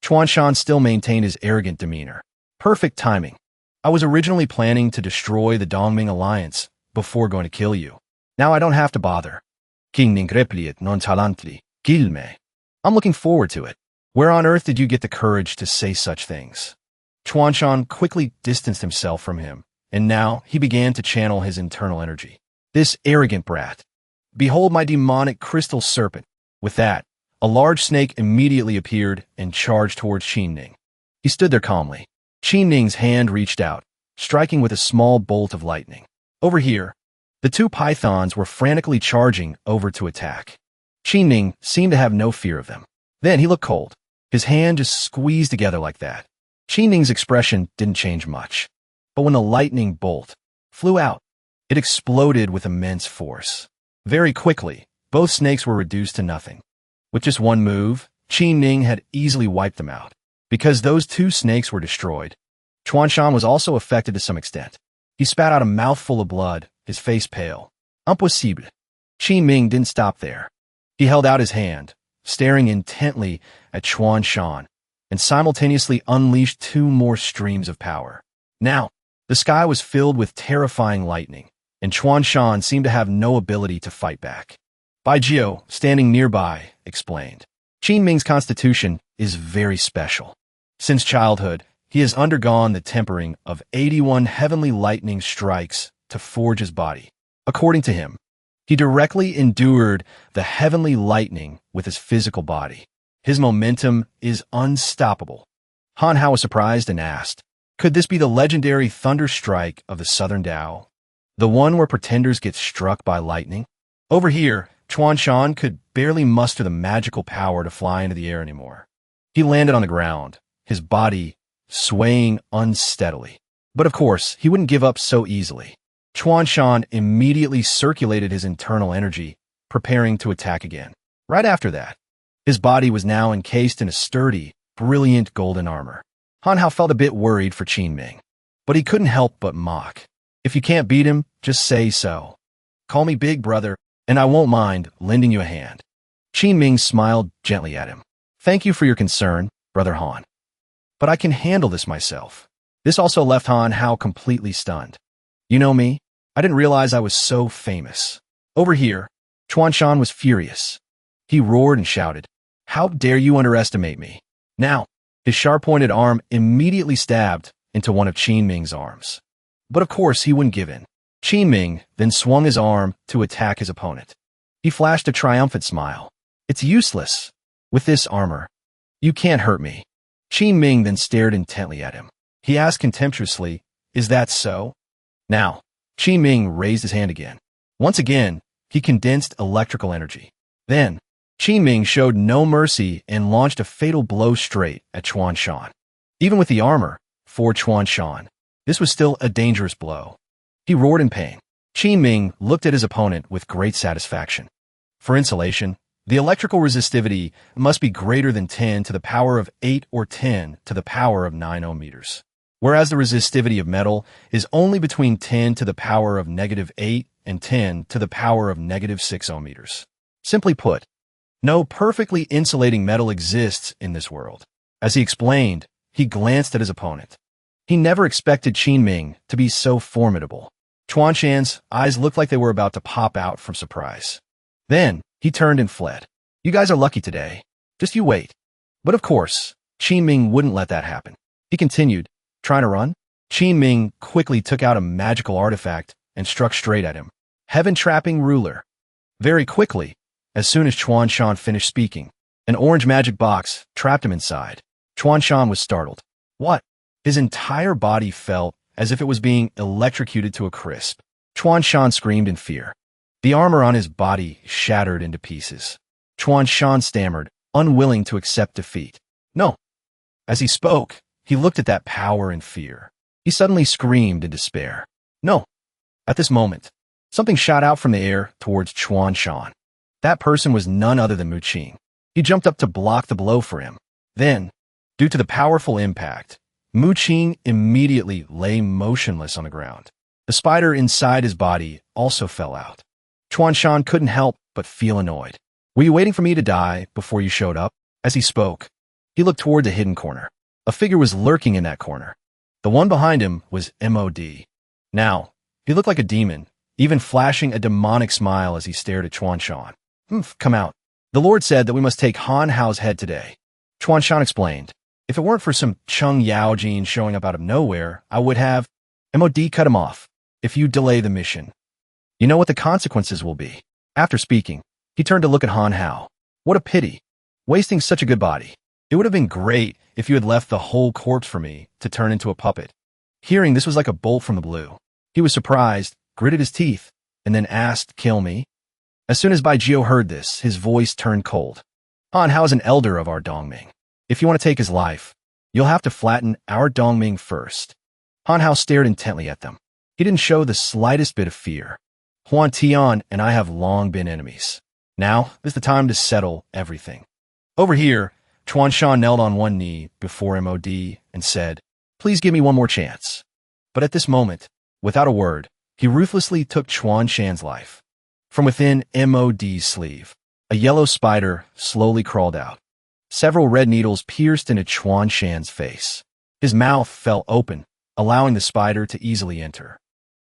Chuan Shan still maintained his arrogant demeanor. Perfect timing. I was originally planning to destroy the Dongming alliance before going to kill you. Now I don't have to bother. King Ningrepliet nonchalantly, Gilme. I'm looking forward to it. Where on earth did you get the courage to say such things? Chuanshan quickly distanced himself from him, and now he began to channel his internal energy. This arrogant brat. Behold my demonic crystal serpent. With that, a large snake immediately appeared and charged towards Qinning. He stood there calmly. Qinning's hand reached out, striking with a small bolt of lightning. Over here, the two pythons were frantically charging over to attack. Qinning seemed to have no fear of them. Then he looked cold. His hand just squeezed together like that. Qinning's expression didn't change much. But when the lightning bolt flew out, it exploded with immense force. Very quickly, both snakes were reduced to nothing. With just one move, Qinning had easily wiped them out. Because those two snakes were destroyed, Chuanshan was also affected to some extent. He spat out a mouthful of blood, his face pale. Impossible. Qinning didn't stop there. He held out his hand, staring intently at Chuanshan, and simultaneously unleashed two more streams of power. Now, the sky was filled with terrifying lightning, and Chuanshan seemed to have no ability to fight back. Bai Jiao, standing nearby, explained. Qinming's constitution is very special. Since childhood, he has undergone the tempering of 81 heavenly lightning strikes to forge his body. According to him, he directly endured the heavenly lightning with his physical body. His momentum is unstoppable. Han Hao was surprised and asked, could this be the legendary thunder strike of the Southern Tao? The one where pretenders get struck by lightning? Over here, Chuanshan could barely muster the magical power to fly into the air anymore. He landed on the ground, his body swaying unsteadily. But of course, he wouldn't give up so easily. Chuanshan immediately circulated his internal energy, preparing to attack again. Right after that, his body was now encased in a sturdy, brilliant golden armor. Han Hao felt a bit worried for Qinming, but he couldn't help but mock. If you can't beat him, just say so. Call me big brother, and I won't mind lending you a hand. Qinming smiled gently at him. Thank you for your concern, Brother Han. But I can handle this myself. This also left Han Hao completely stunned. You know me? I didn't realize I was so famous. Over here, Chuanshan was furious. He roared and shouted, how dare you underestimate me? Now, his sharp-pointed arm immediately stabbed into one of Qinming's arms. But of course he wouldn't give in. Qinming then swung his arm to attack his opponent. He flashed a triumphant smile. It's useless. With this armor, you can't hurt me. Qinming then stared intently at him. He asked contemptuously, is that so? Now, Qinming raised his hand again. Once again, he condensed electrical energy. Then, Qinming showed no mercy and launched a fatal blow straight at Chuanshan. Even with the armor, for Chuanshan, this was still a dangerous blow. He roared in pain. Qinming looked at his opponent with great satisfaction. For insulation, the electrical resistivity must be greater than 10 to the power of 8 or 10 to the power of 9 ohms, whereas the resistivity of metal is only between 10 to the power of -8 and 10 to the power of -6 ohms. Simply put, no perfectly insulating metal exists in this world. As he explained, he glanced at his opponent. He never expected Qinming to be so formidable. Chuanshan's eyes looked like they were about to pop out from surprise. Then, he turned and fled. You guys are lucky today. Just you wait. But of course, Qinming wouldn't let that happen. He continued, trying to run? Qinming quickly took out a magical artifact and struck straight at him. Heaven-trapping ruler. Very quickly, as soon as Chuanshan finished speaking, an orange magic box trapped him inside. Chuanshan was startled. What? His entire body felt as if it was being electrocuted to a crisp. Chuanshan screamed in fear. The armor on his body shattered into pieces. Chuanshan stammered, unwilling to accept defeat. No. As he spoke, he looked at that power in fear. He suddenly screamed in despair. No. At this moment, something shot out from the air towards Chuanshan. That person was none other than Mu Qing. He jumped up to block the blow for him. Then, due to the powerful impact, Mu Qing immediately lay motionless on the ground. The spider inside his body also fell out. Chuanshan couldn't help but feel annoyed. Were you waiting for me to die before you showed up? As he spoke, he looked toward the hidden corner. A figure was lurking in that corner. The one behind him was MOD. Now, he looked like a demon, even flashing a demonic smile as he stared at Chuan Shan. Come out. The Lord said that we must take Han Hao's head today. Chuan Shan explained. If it weren't for some Chung Yao gene showing up out of nowhere, I would have. MOD cut him off. If you delay the mission, you know what the consequences will be. After speaking, he turned to look at Han Hao. What a pity. Wasting such a good body. It would have been great if you had left the whole corpse for me to turn into a puppet. Hearing this was like a bolt from the blue. He was surprised, gritted his teeth, and then asked, kill me? As soon as Bai Jio heard this, his voice turned cold. Han Hao is an elder of our Dongming. If you want to take his life, you'll have to flatten our Dongming first. Han Hao stared intently at them. He didn't show the slightest bit of fear. Huan Tian and I have long been enemies. Now is the time to settle everything. Over here, Chuan Shan knelt on one knee before MOD and said, please give me one more chance. But at this moment, without a word, he ruthlessly took Chuan Shan's life. From within MOD's sleeve, a yellow spider slowly crawled out. Several red needles pierced into Chuan Shan's face. His mouth fell open, allowing the spider to easily enter.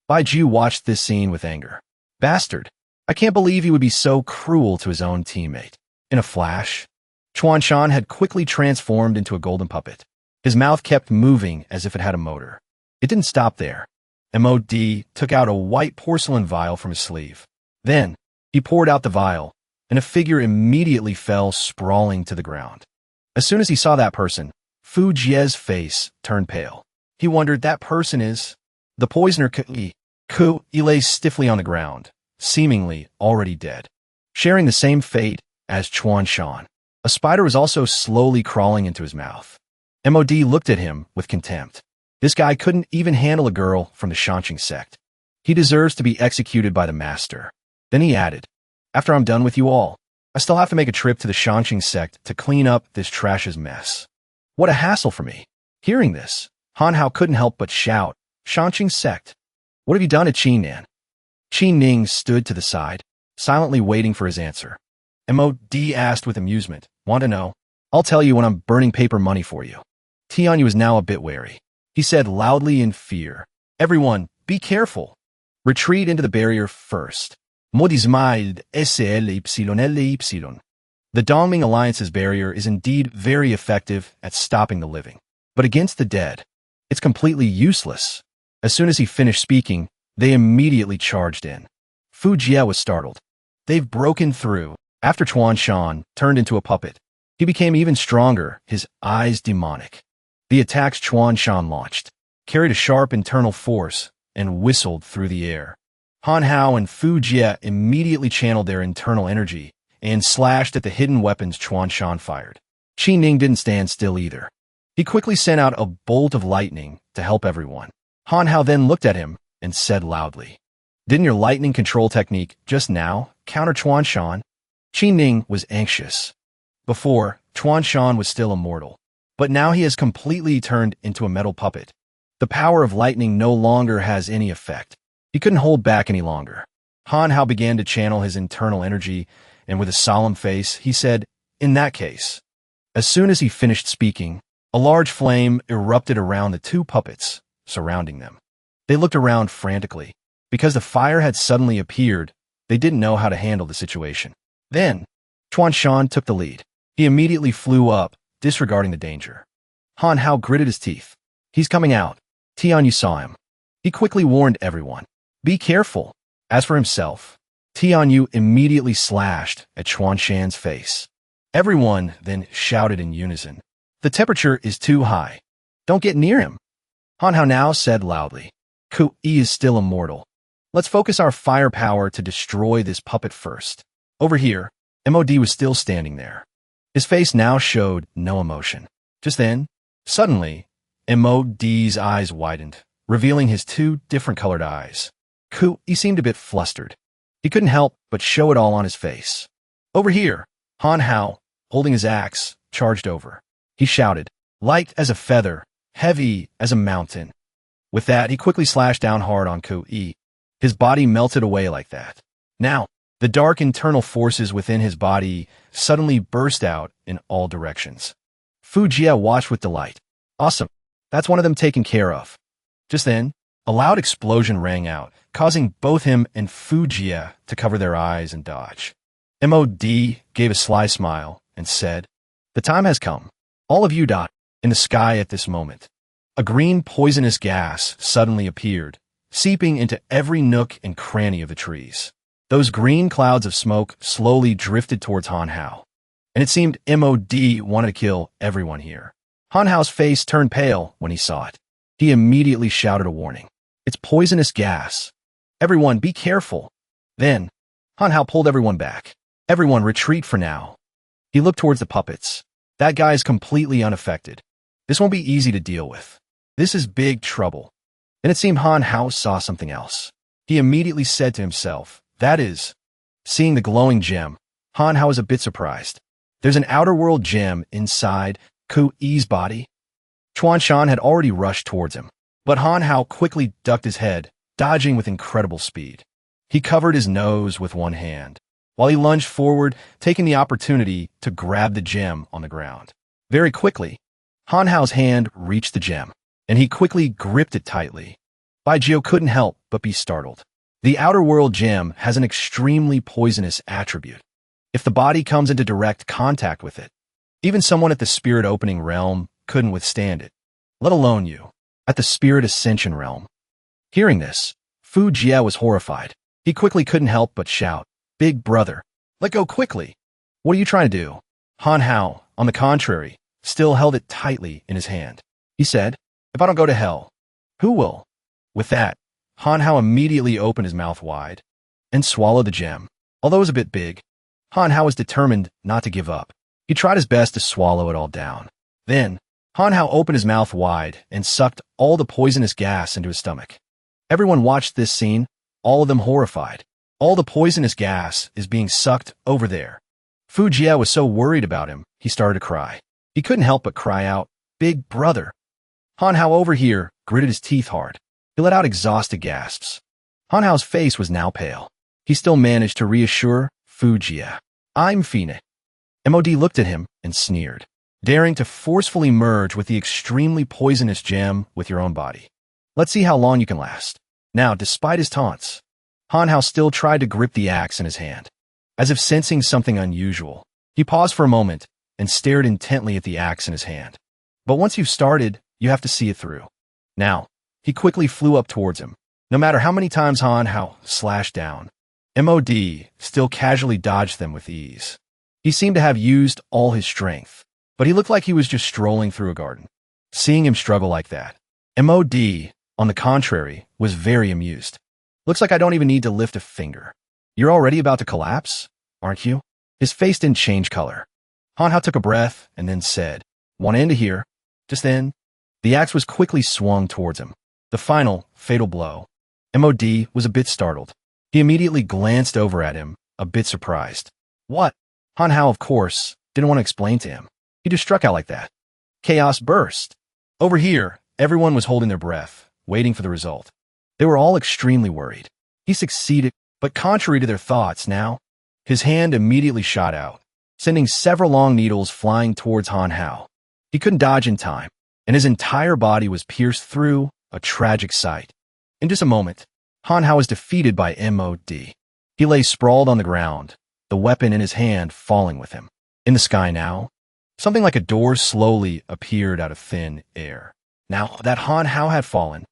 Bai Ju watched this scene with anger. Bastard! I can't believe he would be so cruel to his own teammate. In a flash, Chuan Shan had quickly transformed into a golden puppet. His mouth kept moving as if it had a motor. It didn't stop there. MOD took out a white porcelain vial from his sleeve. Then, he poured out the vial, and a figure immediately fell sprawling to the ground. As soon as he saw that person, Fu Jie's face turned pale. He wondered, that person is the poisoner Kui. Kui lay stiffly on the ground, seemingly already dead. Sharing the same fate as Chuan Shan, a spider was also slowly crawling into his mouth. MOD looked at him with contempt. This guy couldn't even handle a girl from the Shanqing sect. He deserves to be executed by the master. Then he added, after I'm done with you all, I still have to make a trip to the Shanqing sect to clean up this trash's mess. What a hassle for me. Hearing this, Han Hao couldn't help but shout, Shanqing sect. What have you done to Qin Nan? Qin Ning stood to the side, silently waiting for his answer. MOD asked with amusement, want to know? I'll tell you when I'm burning paper money for you. Tianyu was now a bit wary. He said loudly in fear, everyone, be careful. Retreat into the barrier first. Modismaid SLYLY. The Dongming Alliance's barrier is indeed very effective at stopping the living. But against the dead, it's completely useless. As soon as he finished speaking, they immediately charged in. Fu Jia was startled. They've broken through. After Chuan Shan turned into a puppet, he became even stronger, his eyes demonic. The attacks Chuan Shan launched carried a sharp internal force and whistled through the air. Han Hao and Fu Jia immediately channeled their internal energy and slashed at the hidden weapons Chuan Shan fired. Qin Ning didn't stand still either. He quickly sent out a bolt of lightning to help everyone. Han Hao then looked at him and said loudly, didn't your lightning control technique just now counter Chuan Shan? Qin Ning was anxious. Before, Chuan Shan was still immortal, but now he has completely turned into a metal puppet. The power of lightning no longer has any effect. He couldn't hold back any longer. Han Hao began to channel his internal energy, and with a solemn face, he said, in that case. As soon as he finished speaking, a large flame erupted around the two puppets, surrounding them. They looked around frantically. Because the fire had suddenly appeared, they didn't know how to handle the situation. Then, Chuan Shan took the lead. He immediately flew up, disregarding the danger. Han Hao gritted his teeth. He's coming out. Tianyu saw him. He quickly warned everyone. Be careful. As for himself, Tianyu immediately slashed at Chuan Shan's face. Everyone then shouted in unison. The temperature is too high. Don't get near him. Han Hao now said loudly. Kui is still immortal. Let's focus our firepower to destroy this puppet first. Over here, MOD was still standing there. His face now showed no emotion. Just then, suddenly, MOD's eyes widened, revealing his two different colored eyes. Kui seemed a bit flustered. He couldn't help but show it all on his face. Over here, Han Hao, holding his axe, charged over. He shouted, light as a feather, heavy as a mountain. With that, he quickly slashed down hard on Kui. His body melted away like that. Now, the dark internal forces within his body suddenly burst out in all directions. Fu Jia watched with delight. Awesome. That's one of them taken care of. Just then, a loud explosion rang out, causing both him and Mo Jia to cover their eyes and dodge. Mod gave a sly smile and said, "The time has come. All of you dot in the sky at this moment." A green poisonous gas suddenly appeared, seeping into every nook and cranny of the trees. Those green clouds of smoke slowly drifted towards Han Hao, and it seemed Mod wanted to kill everyone here. Han Hao's face turned pale when he saw it. He immediately shouted a warning. "It's poisonous gas. Everyone, be careful." Then, Han Hao pulled everyone back. "Everyone, retreat for now." He looked towards the puppets. "That guy is completely unaffected. This won't be easy to deal with. This is big trouble." And it seemed Han Hao saw something else. He immediately said to himself, "That is." Seeing the glowing gem, Han Hao was a bit surprised. There's an outer world gem inside Kui's body. Chuan Shan had already rushed towards him, but Han Hao quickly ducked his head, dodging with incredible speed. He covered his nose with one hand, while he lunged forward, taking the opportunity to grab the gem on the ground. Very quickly, Han Hao's hand reached the gem, and he quickly gripped it tightly. Bai Jiu couldn't help but be startled. The outer world gem has an extremely poisonous attribute. If the body comes into direct contact with it, even someone at the spirit opening realm couldn't withstand it, let alone you, at the spirit ascension realm. Hearing this, Mo Jia was horrified. He quickly couldn't help but shout, "Big brother, let go quickly. What are you trying to do?" Han Hao, on the contrary, still held it tightly in his hand. He said, "If I don't go to hell, who will?" With that, Han Hao immediately opened his mouth wide and swallowed the gem. Although it was a bit big, Han Hao was determined not to give up. He tried his best to swallow it all down. Then, Han Hao opened his mouth wide and sucked all the poisonous gas into his stomach. Everyone watched this scene, all of them horrified. All the poisonous gas is being sucked over there. Mo Jia was so worried about him, he started to cry. He couldn't help but cry out, "Big brother." Han Hao over here gritted his teeth hard. He let out exhausted gasps. Han Hao's face was now pale. He still managed to reassure Mo Jia, "I'm fine." Mod looked at him and sneered, "Daring to forcefully merge with the extremely poisonous gem with your own body. Let's see how long you can last." Now, despite his taunts, Han Hao still tried to grip the axe in his hand. As if sensing something unusual, he paused for a moment and stared intently at the axe in his hand. But once you've started, you have to see it through. Now, he quickly flew up towards him. No matter how many times Han Hao slashed down, Mod still casually dodged them with ease. He seemed to have used all his strength, but he looked like he was just strolling through a garden. Seeing him struggle like that, Mod, on the contrary, was very amused. "Looks like I don't even need to lift a finger. You're already about to collapse, aren't you?" His face didn't change color. Han Hao took a breath and then said, "Want to end it here?" Just then, the axe was quickly swung towards him. The final, fatal blow. Mod was a bit startled. He immediately glanced over at him, a bit surprised. "What?" Han Hao, of course, didn't want to explain to him. He just struck out like that. Chaos burst. Over here, everyone was holding their breath, waiting for the result. They were all extremely worried. He succeeded, but contrary to their thoughts now, his hand immediately shot out, sending several long needles flying towards Han Hao. He couldn't dodge in time, and his entire body was pierced through, a tragic sight. In just a moment, Han Hao was defeated by Mod. He lay sprawled on the ground, the weapon in his hand falling with him. In the sky now, something like a door slowly appeared out of thin air. Now that Han Hao had fallen,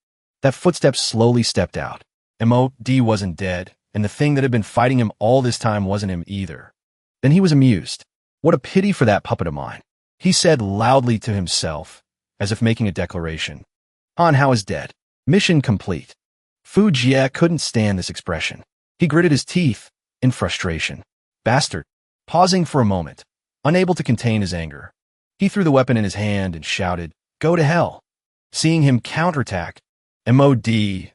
that footsteps slowly stepped out. Mod wasn't dead, and the thing that had been fighting him all this time wasn't him either. Then he was amused. "What a pity for that puppet of mine," he said loudly to himself, as if making a declaration. Han Hao is dead. Mission complete. Mo Jia couldn't stand this expression. He gritted his teeth in frustration. "Bastard." Pausing for a moment, unable to contain his anger, he threw the weapon in his hand and shouted, "Go to hell." Seeing him counterattack, Mod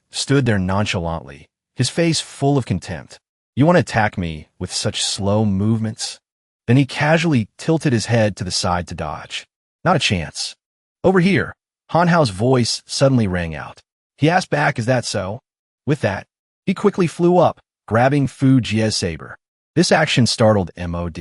stood there nonchalantly, his face full of contempt. "You want to attack me with such slow movements?" Then he casually tilted his head to the side to dodge. "Not a chance." Over here, Han Hao's voice suddenly rang out. He asked back, "Is that so?" With that, he quickly flew up, grabbing Mo Jia's saber. This action startled Mod.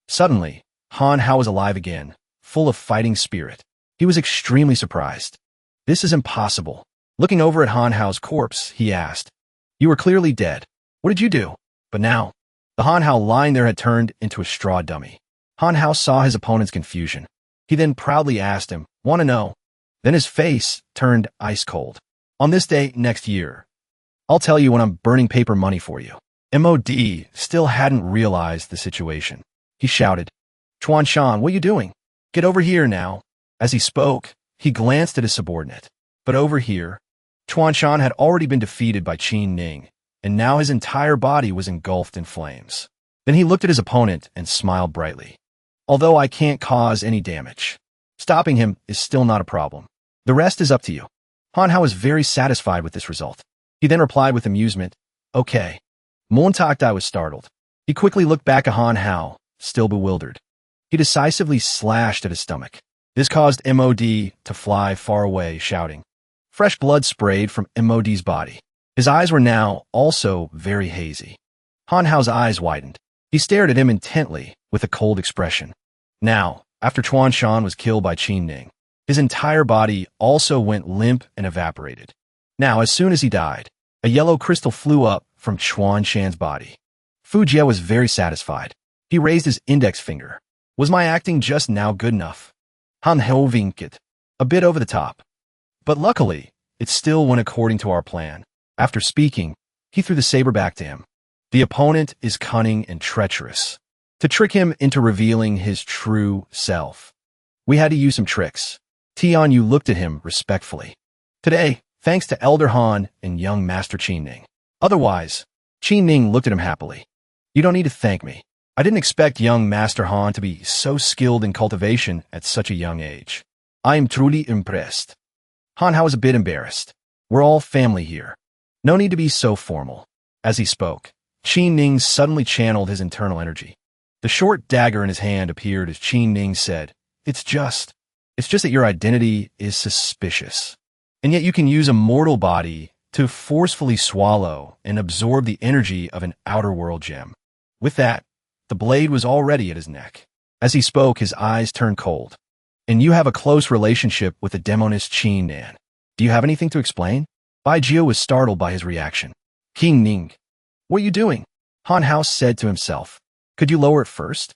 Suddenly, Han Hao was alive again, full of fighting spirit. He was extremely surprised. This is impossible. Looking over at Han Hao's corpse, he asked, "You were clearly dead. What did you do?" But now, the Han Hao lying there had turned into a straw dummy. Han Hao saw his opponent's confusion. He then proudly asked him, "Want to know?" Then his face turned ice cold. "On this day next year, I'll tell you when I'm burning paper money for you." MOD still hadn't realized the situation. He shouted, "Chuan Shan, what are you doing? Get over here now." As he spoke, he glanced at his subordinate. But over here, Chuan Shan had already been defeated by Qin Ning, and now his entire body was engulfed in flames. Then he looked at his opponent and smiled brightly. "Although I can't cause any damage, stopping him is still not a problem. The rest is up to you." Han Hao was very satisfied with this result. He then replied with amusement, "Okay." Montakdai was startled. He quickly looked back at Han Hao, still bewildered. He decisively slashed at his stomach. This caused MOD to fly far away, shouting. Fresh blood sprayed from MOD's body. His eyes were now also very hazy. Han Hao's eyes widened. He stared at him intently with a cold expression. Now, after Chuan Shan was killed by Qin Ning, his entire body also went limp and evaporated. Now, as soon as he died, a yellow crystal flew up from Chuan Shan's body. Fu Jia was very satisfied. He raised his index finger. Was my acting just now good enough? Han Hao winked. A bit over the top. But luckily, it still went according to our plan. After speaking, he threw the saber back to him. The opponent is cunning and treacherous. To trick him into revealing his true self, we had to use some tricks. Tian Yu looked at him respectfully. Today, thanks to Elder Han and young Master Qin Ning. Otherwise, Qin Ning looked at him happily. You don't need to thank me. I didn't expect young Master Han to be so skilled in cultivation at such a young age. I am truly impressed. Han Hao was a bit embarrassed. We're all family here. No need to be so formal. As he spoke, Qin Ning suddenly channeled his internal energy. The short dagger in his hand appeared as Qin Ning said, It's just that your identity is suspicious. And yet you can use a mortal body to forcefully swallow and absorb the energy of an outer world gem. With that, the blade was already at his neck. As he spoke, his eyes turned cold. And you have a close relationship with the demoness Qin Nan. Do you have anything to explain? Bai Jia was startled by his reaction. Qin Ning, what are you doing? Han Hao said to himself. Could you lower it first?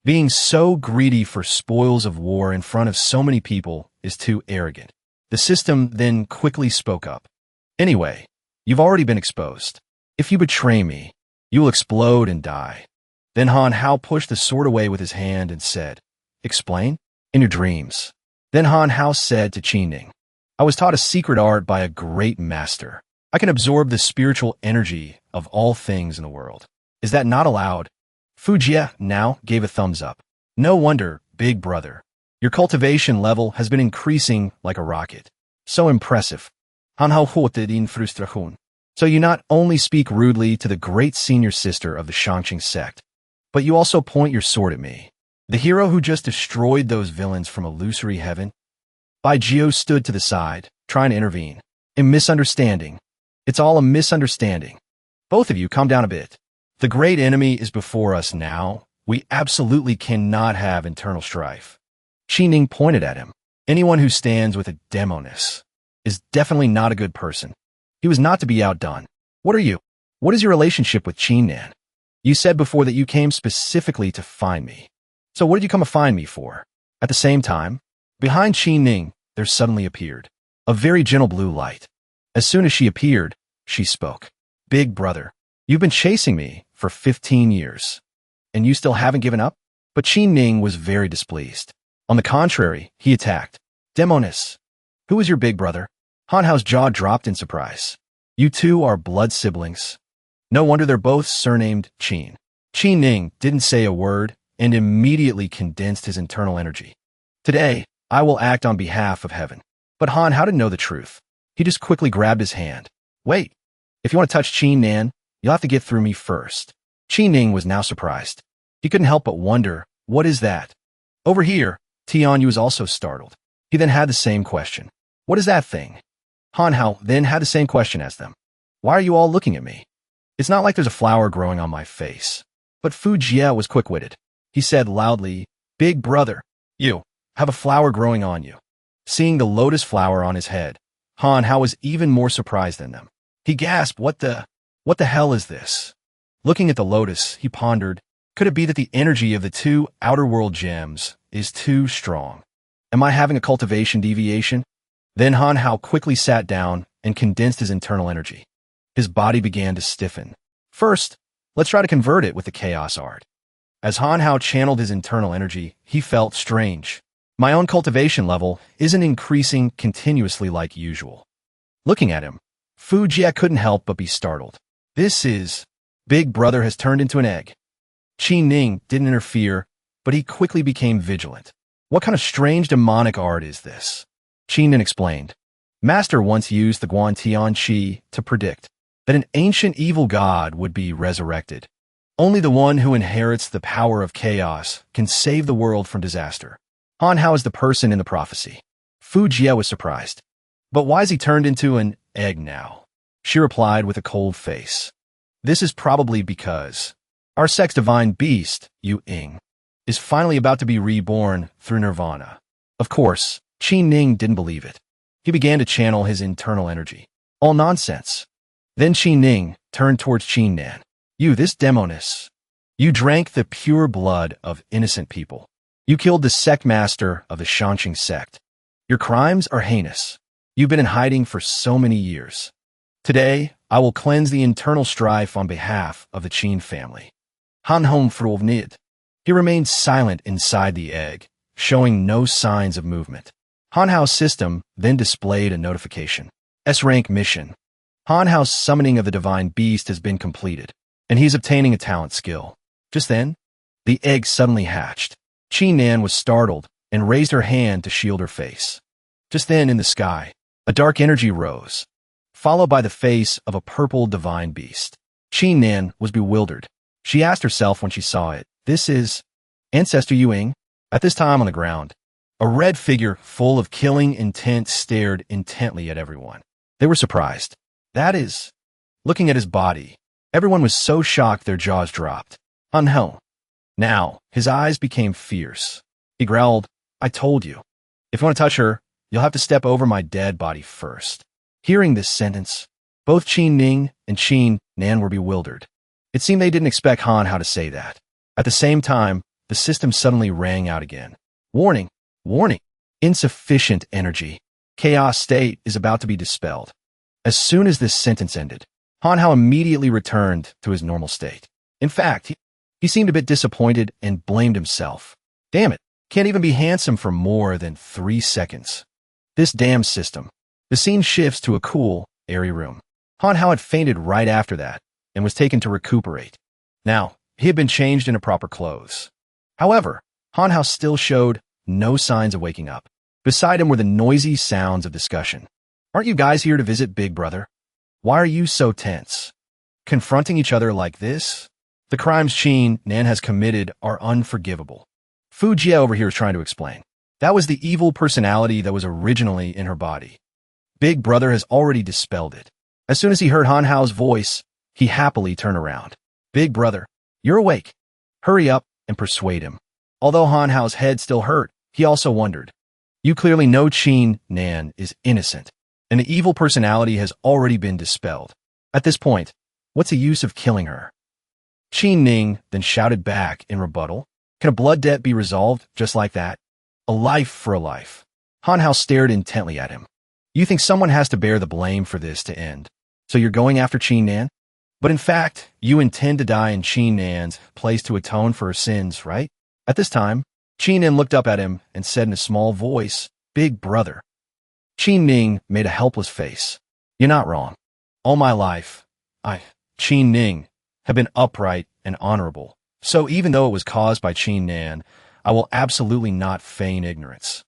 Being so greedy for spoils of war in front of so many people is too arrogant. The system then quickly spoke up. Anyway, you've already been exposed. If you betray me, you will explode and die. Then Han Hao pushed the sword away with his hand and said, Explain? In your dreams. Then Han Hao said to Qin Ning, I was taught a secret art by a great master. I can absorb the spiritual energy of all things in the world. Is that not allowed? Fu Jia now gave a thumbs up. No wonder, big brother. Your cultivation level has been increasing like a rocket. So impressive. Han Hao hoted in frustration. So you not only speak rudely to the great senior sister of the Shangqing sect, but you also point your sword at me. The hero who just destroyed those villains from illusory heaven? Bai Jio stood to the side, trying to intervene. A misunderstanding. It's all a misunderstanding. Both of you calm down a bit. The great enemy is before us now. We absolutely cannot have internal strife. Qin Ning pointed at him. Anyone who stands with a demoness is definitely not a good person. He was not to be outdone. What are you? What is your relationship with Qin Nan? You said before that you came specifically to find me. So what did you come to find me for? At the same time, behind Qin Ning, there suddenly appeared a very gentle blue light. As soon as she appeared, she spoke. Big brother, you've been chasing me for 15 years, and you still haven't given up? But Qin Ning was very displeased. On the contrary, he attacked. Demoness, who is your big brother? Han Hao's jaw dropped in surprise. You two are blood siblings. No wonder they're both surnamed Qin. Qin Ning didn't say a word and immediately condensed his internal energy. Today, I will act on behalf of heaven. But Han Hao didn't know the truth. He just quickly grabbed his hand. Wait, if you want to touch Qin Nan, you'll have to get through me first. Qin Ning was now surprised. He couldn't help but wonder, what is that? Over here, Tian Yu was also startled. He then had the same question. What is that thing? Han Hao then had the same question as them. Why are you all looking at me? It's not like there's a flower growing on my face. But Fu Jia was quick-witted. He said loudly, Big brother, you have a flower growing on you. Seeing the lotus flower on his head, Han Hao was even more surprised than them. He gasped, what the hell is this? Looking at the lotus, he pondered, could it be that the energy of the two outer world gems is too strong? Am I having a cultivation deviation? Then Han Hao quickly sat down and condensed his internal energy. His body began to stiffen. First, let's try to convert it with the chaos art. As Han Hao channeled his internal energy, he felt strange. My own cultivation level isn't increasing continuously like usual. Looking at him, Mo Jia couldn't help but be startled. This is... Big Brother has turned into an egg. Qi Ning didn't interfere, but he quickly became vigilant. What kind of strange demonic art is this? Qi Ning explained. Master once used the Guantian Qi to predict that an ancient evil god would be resurrected. Only the one who inherits the power of chaos can save the world from disaster. Han Hao is the person in the prophecy. Mo Jia was surprised. But why is he turned into an egg now? She replied with a cold face. This is probably because our sex divine beast, Yu Ying, is finally about to be reborn through nirvana. Of course, Qi Ning didn't believe it. He began to channel his internal energy. All nonsense. Then Qi Ning turned towards Qi Nan. You, this demoness. You drank the pure blood of innocent people. You killed the sect master of the Shanqing sect. Your crimes are heinous. You've been in hiding for so many years. Today, I will cleanse the internal strife on behalf of the Qin family. Han Hong Fruovnid. He remained silent inside the egg, showing no signs of movement. Han Hao's system then displayed a notification. S-rank mission. Han Hao's summoning of the divine beast has been completed, and he's obtaining a talent skill. Just then, the egg suddenly hatched. Qi Nan was startled and raised her hand to shield her face. Just then, in the sky, a dark energy rose, followed by the face of a purple divine beast. Qi Nan was bewildered. She asked herself when she saw it, this is Ancestor Yu Ying? At this time on the ground, a red figure full of killing intent stared intently at everyone. They were surprised. That is, looking at his body, everyone was so shocked their jaws dropped. Unhell. Now, his eyes became fierce. He growled, I told you. If you want to touch her, you'll have to step over my dead body first. Hearing this sentence, both Qi Ning and Qi Nan were bewildered. It seemed they didn't expect Han Hao to say that. At the same time, the system suddenly rang out again. Warning, warning, insufficient energy. Chaos state is about to be dispelled. As soon as this sentence ended, Han Hao immediately returned to his normal state. In fact, he seemed a bit disappointed and blamed himself. Damn it, can't even be handsome for more than 3 seconds. This damn system. The scene shifts to a cool, airy room. Han Hao had fainted right after that and was taken to recuperate. Now, he had been changed into proper clothes. However, Han Hao still showed no signs of waking up. Beside him were the noisy sounds of discussion. Aren't you guys here to visit Big Brother? Why are you so tense? Confronting each other like this? The crimes Qi Nan has committed are unforgivable. Mo Jia over here is trying to explain. That was the evil personality that was originally in her body. Big Brother has already dispelled it. As soon as he heard Han Hao's voice, he happily turned around. Big Brother, you're awake. Hurry up and persuade him. Although Han Hao's head still hurt, he also wondered. You clearly know Qi Nan is innocent, and the evil personality has already been dispelled. At this point, what's the use of killing her? Qi Ning then shouted back in rebuttal. Can a blood debt be resolved just like that? A life for a life. Han Hao stared intently at him. You think someone has to bear the blame for this to end. So you're going after Qi Nan? But in fact, you intend to die in Qi Nan's place to atone for her sins, right? At this time, Qi Nan looked up at him and said in a small voice, Big Brother. Qi Ning made a helpless face. You're not wrong. All my life, Qi Ning, have been upright and honorable. So even though it was caused by Qi Nan, I will absolutely not feign ignorance.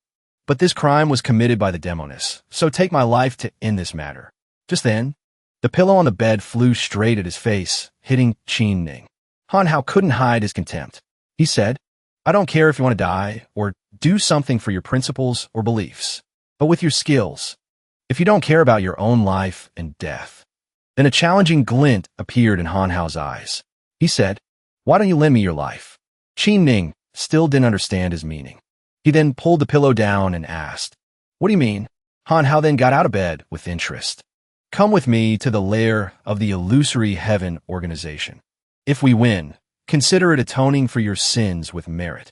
But this crime was committed by the demoness, so take my life to end this matter. Just then, the pillow on the bed flew straight at his face, hitting Qi Ning. Han Hao couldn't hide his contempt. He said, I don't care if you want to die or do something for your principles or beliefs, but with your skills. If you don't care about your own life and death. Then a challenging glint appeared in Han Hao's eyes. He said, why don't you lend me your life? Qi Ning still didn't understand his meaning. He then pulled the pillow down and asked, What do you mean? Han Hao then got out of bed with interest. Come with me to the lair of the Illusory Heaven organization. If we win, consider it atoning for your sins with merit.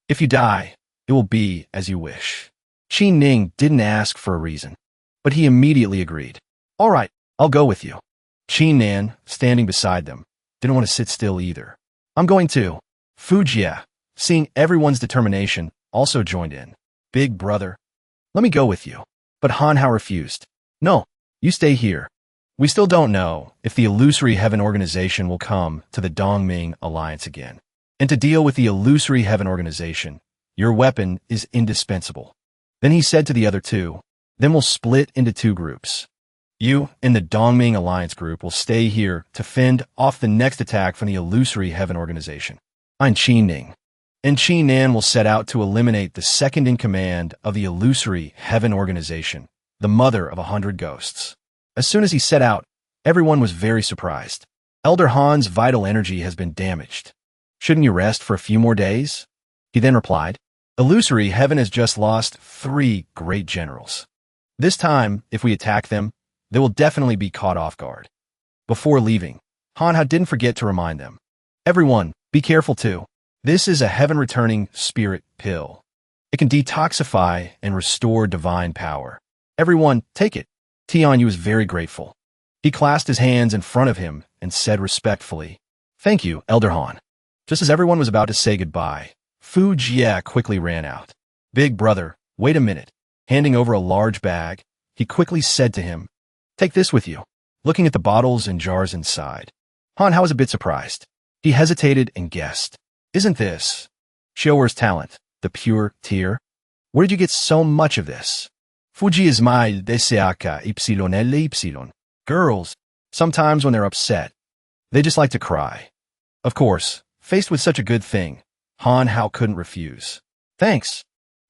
If you die, it will be as you wish. Qi Ning didn't ask for a reason, but he immediately agreed. All right, I'll go with you. Qi Nan, standing beside them, didn't want to sit still either. I'm going too. Fu Jia, seeing everyone's determination, also joined in. Big brother, let me go with you. But Han Hao refused. No, you stay here. We still don't know if the Illusory Heaven organization will come to the Dongming Alliance again. And to deal with the Illusory Heaven organization, your weapon is indispensable. Then he said to the other two, then we'll split into two groups. You and the Dongming Alliance group will stay here to fend off the next attack from the Illusory Heaven organization. I'm Qi Ning. And Qi Nan will set out to eliminate the second in command of the Illusory Heaven organization, the mother of 100 ghosts. As soon as he set out, everyone was very surprised. Elder Han's vital energy has been damaged. Shouldn't you rest for a few more days? He then replied, Illusory Heaven has just lost 3 great generals. This time, if we attack them, they will definitely be caught off guard. Before leaving, Han Hao didn't forget to remind them. Everyone, be careful too. This is a heaven-returning spirit pill. It can detoxify and restore divine power. Everyone, take it. Tianyu was very grateful. He clasped his hands in front of him and said respectfully, Thank you, Elder Han. Just as everyone was about to say goodbye, Fu Jia quickly ran out. Big brother, wait a minute. Handing over a large bag, he quickly said to him, Take this with you. Looking at the bottles and jars inside, Han Hao was a bit surprised. He hesitated and guessed. Isn't this Xiaoer's talent, the pure tear? Where did you get so much of this? Fuji is my deseaka y. Girls, sometimes when they're upset, they just like to cry. Of course, faced with such a good thing, Han Hao couldn't refuse. Thanks.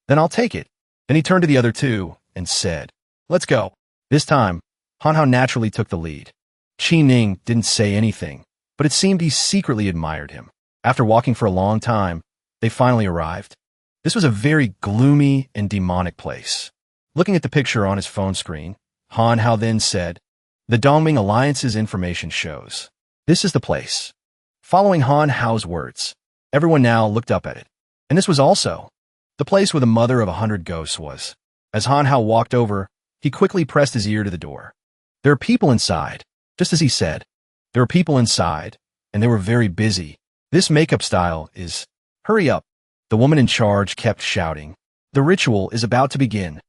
Then I'll take it. Then he turned to the other two and said, Let's go. This time, Han Hao naturally took the lead. Qi Ning didn't say anything, but it seemed he secretly admired him. After walking for a long time, they finally arrived. This was a very gloomy and demonic place. Looking at the picture on his phone screen, Han Hao then said, The Dongming Alliance's information shows. This is the place. Following Han Hao's words, everyone now looked up at it. And this was also the place where the mother of 100 ghosts was. As Han Hao walked over, he quickly pressed his ear to the door. There are people inside, just as he said. There were people inside, and they were very busy. This makeup style is, hurry up. The woman in charge kept shouting. The ritual is about to begin.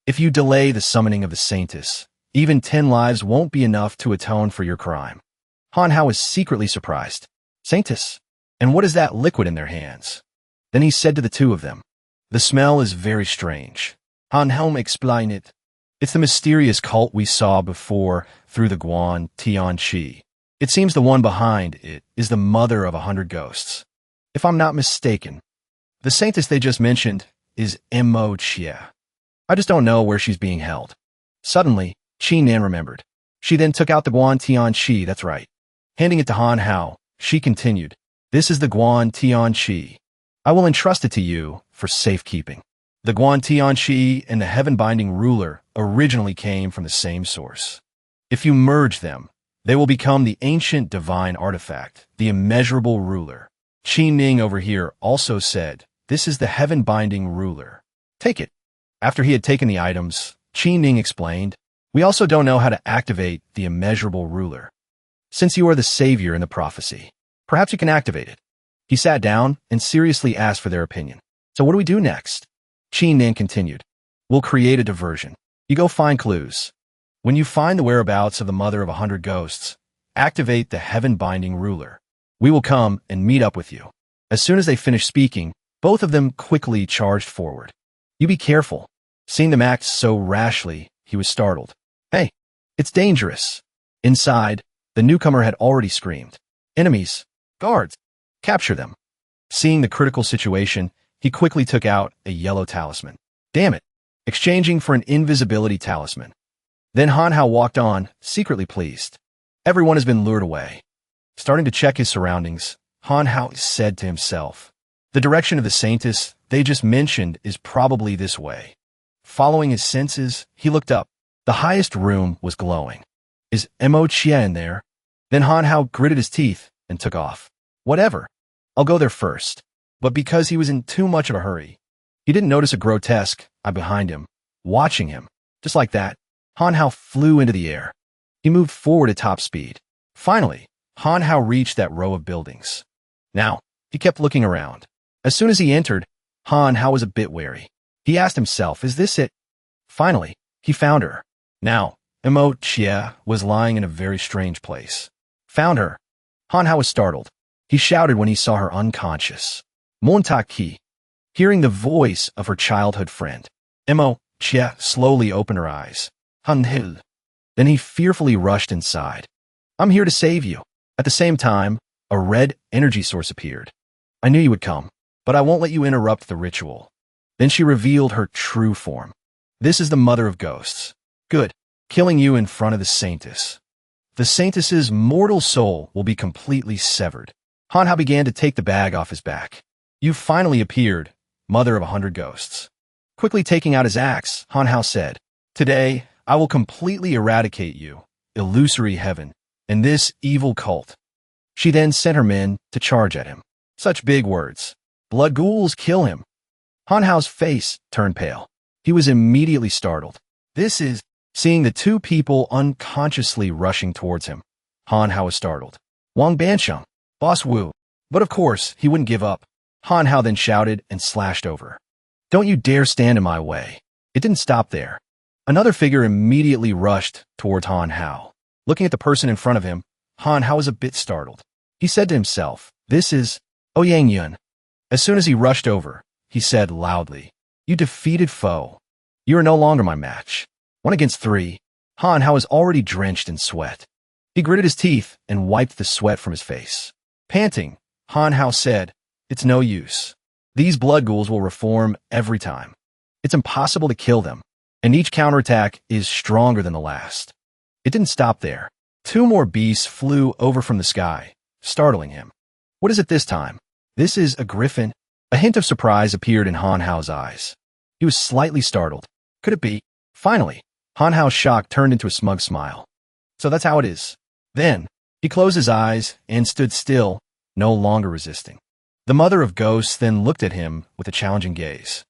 If you delay the summoning of the Saintess, even 10 lives won't be enough to atone for your crime. Han Hao was secretly surprised. Saintess? And what is that liquid in their hands? Then he said to the two of them, The smell is very strange. Han Hao explained it. It's the mysterious cult we saw before through the Guan Tianqi. It seems the one behind it is the mother of 100 ghosts. If I'm not mistaken, the Saintess they just mentioned is Mo Jia. I just don't know where she's being held. Suddenly, Qi Nan remembered. She then took out the Guan Tianqi, that's right. Handing it to Han Hao, she continued, This is the Guan Tianqi. I will entrust it to you for safekeeping. The Guan Tianqi and the heaven-binding ruler originally came from the same source. If you merge them, they will become the ancient divine artifact, the immeasurable ruler. Qi Ning over here also said, This is the heaven-binding ruler. Take it. After he had taken the items, Qi Ning explained, We also don't know how to activate the immeasurable ruler. Since you are the savior in the prophecy, perhaps you can activate it. He sat down and seriously asked for their opinion. So what do we do next? Qi Ning continued, We'll create a diversion. You go find clues. When you find the whereabouts of the mother of 100 ghosts, activate the heaven-binding ruler. We will come and meet up with you. As soon as they finished speaking, both of them quickly charged forward. You be careful. Seeing them act so rashly, he was startled. Hey, it's dangerous. Inside, the newcomer had already screamed. Enemies, guards, capture them. Seeing the critical situation, he quickly took out a yellow talisman. Damn it, exchanging for an invisibility talisman. Then Han Hao walked on, secretly pleased. Everyone has been lured away. Starting to check his surroundings, Han Hao said to himself, The direction of the Saintess they just mentioned is probably this way. Following his senses, he looked up. The highest room was glowing. Is Mo Jia in there? Then Han Hao gritted his teeth and took off. Whatever. I'll go there first. But because he was in too much of a hurry, he didn't notice a grotesque eye behind him, watching him. Just like that, Han Hao flew into the air. He moved forward at top speed. Finally, Han Hao reached that row of buildings. Now, he kept looking around. As soon as he entered, Han Hao was a bit wary. He asked himself, is this it? Finally, he found her. Now, Mo Jia was lying in a very strange place. Found her. Han Hao was startled. He shouted when he saw her unconscious. Montaki. Hearing the voice of her childhood friend, Mo Jia slowly opened her eyes. Han Hil. Then he fearfully rushed inside. I'm here to save you. At the same time, a red energy source appeared. I knew you would come, but I won't let you interrupt the ritual. Then she revealed her true form. This is the mother of ghosts. Good. Killing you in front of the saintess. The saintess's mortal soul will be completely severed. Han Hao began to take the bag off his back. You finally appeared, mother of 100 ghosts. Quickly taking out his axe, Han Hao said, Today, I will completely eradicate you, illusory heaven, and this evil cult. She then sent her men to charge at him. Such big words. Blood ghouls kill him. Han Hao's face turned pale. He was immediately startled. This is... Seeing the two people unconsciously rushing towards him, Han Hao was startled. Wang Bansheng, Boss Wu. But of course, he wouldn't give up. Han Hao then shouted and slashed over. Don't you dare stand in my way. It didn't stop there. Another figure immediately rushed towards Han Hao. Looking at the person in front of him, Han Hao was a bit startled. He said to himself, this is Ouyang Yun. As soon as he rushed over, he said loudly, You defeated foe. You are no longer my match. 1 against 3. Han Hao was already drenched in sweat. He gritted his teeth and wiped the sweat from his face. Panting, Han Hao said, It's no use. These blood ghouls will reform every time. It's impossible to kill them, and each counterattack is stronger than the last. It didn't stop there. 2 more beasts flew over from the sky, startling him. What is it this time? This is a griffin? A hint of surprise appeared in Han Hao's eyes. He was slightly startled. Could it be? Finally, Han Hao's shock turned into a smug smile. So that's how it is. Then, he closed his eyes and stood still, no longer resisting. The mother of ghosts then looked at him with a challenging gaze.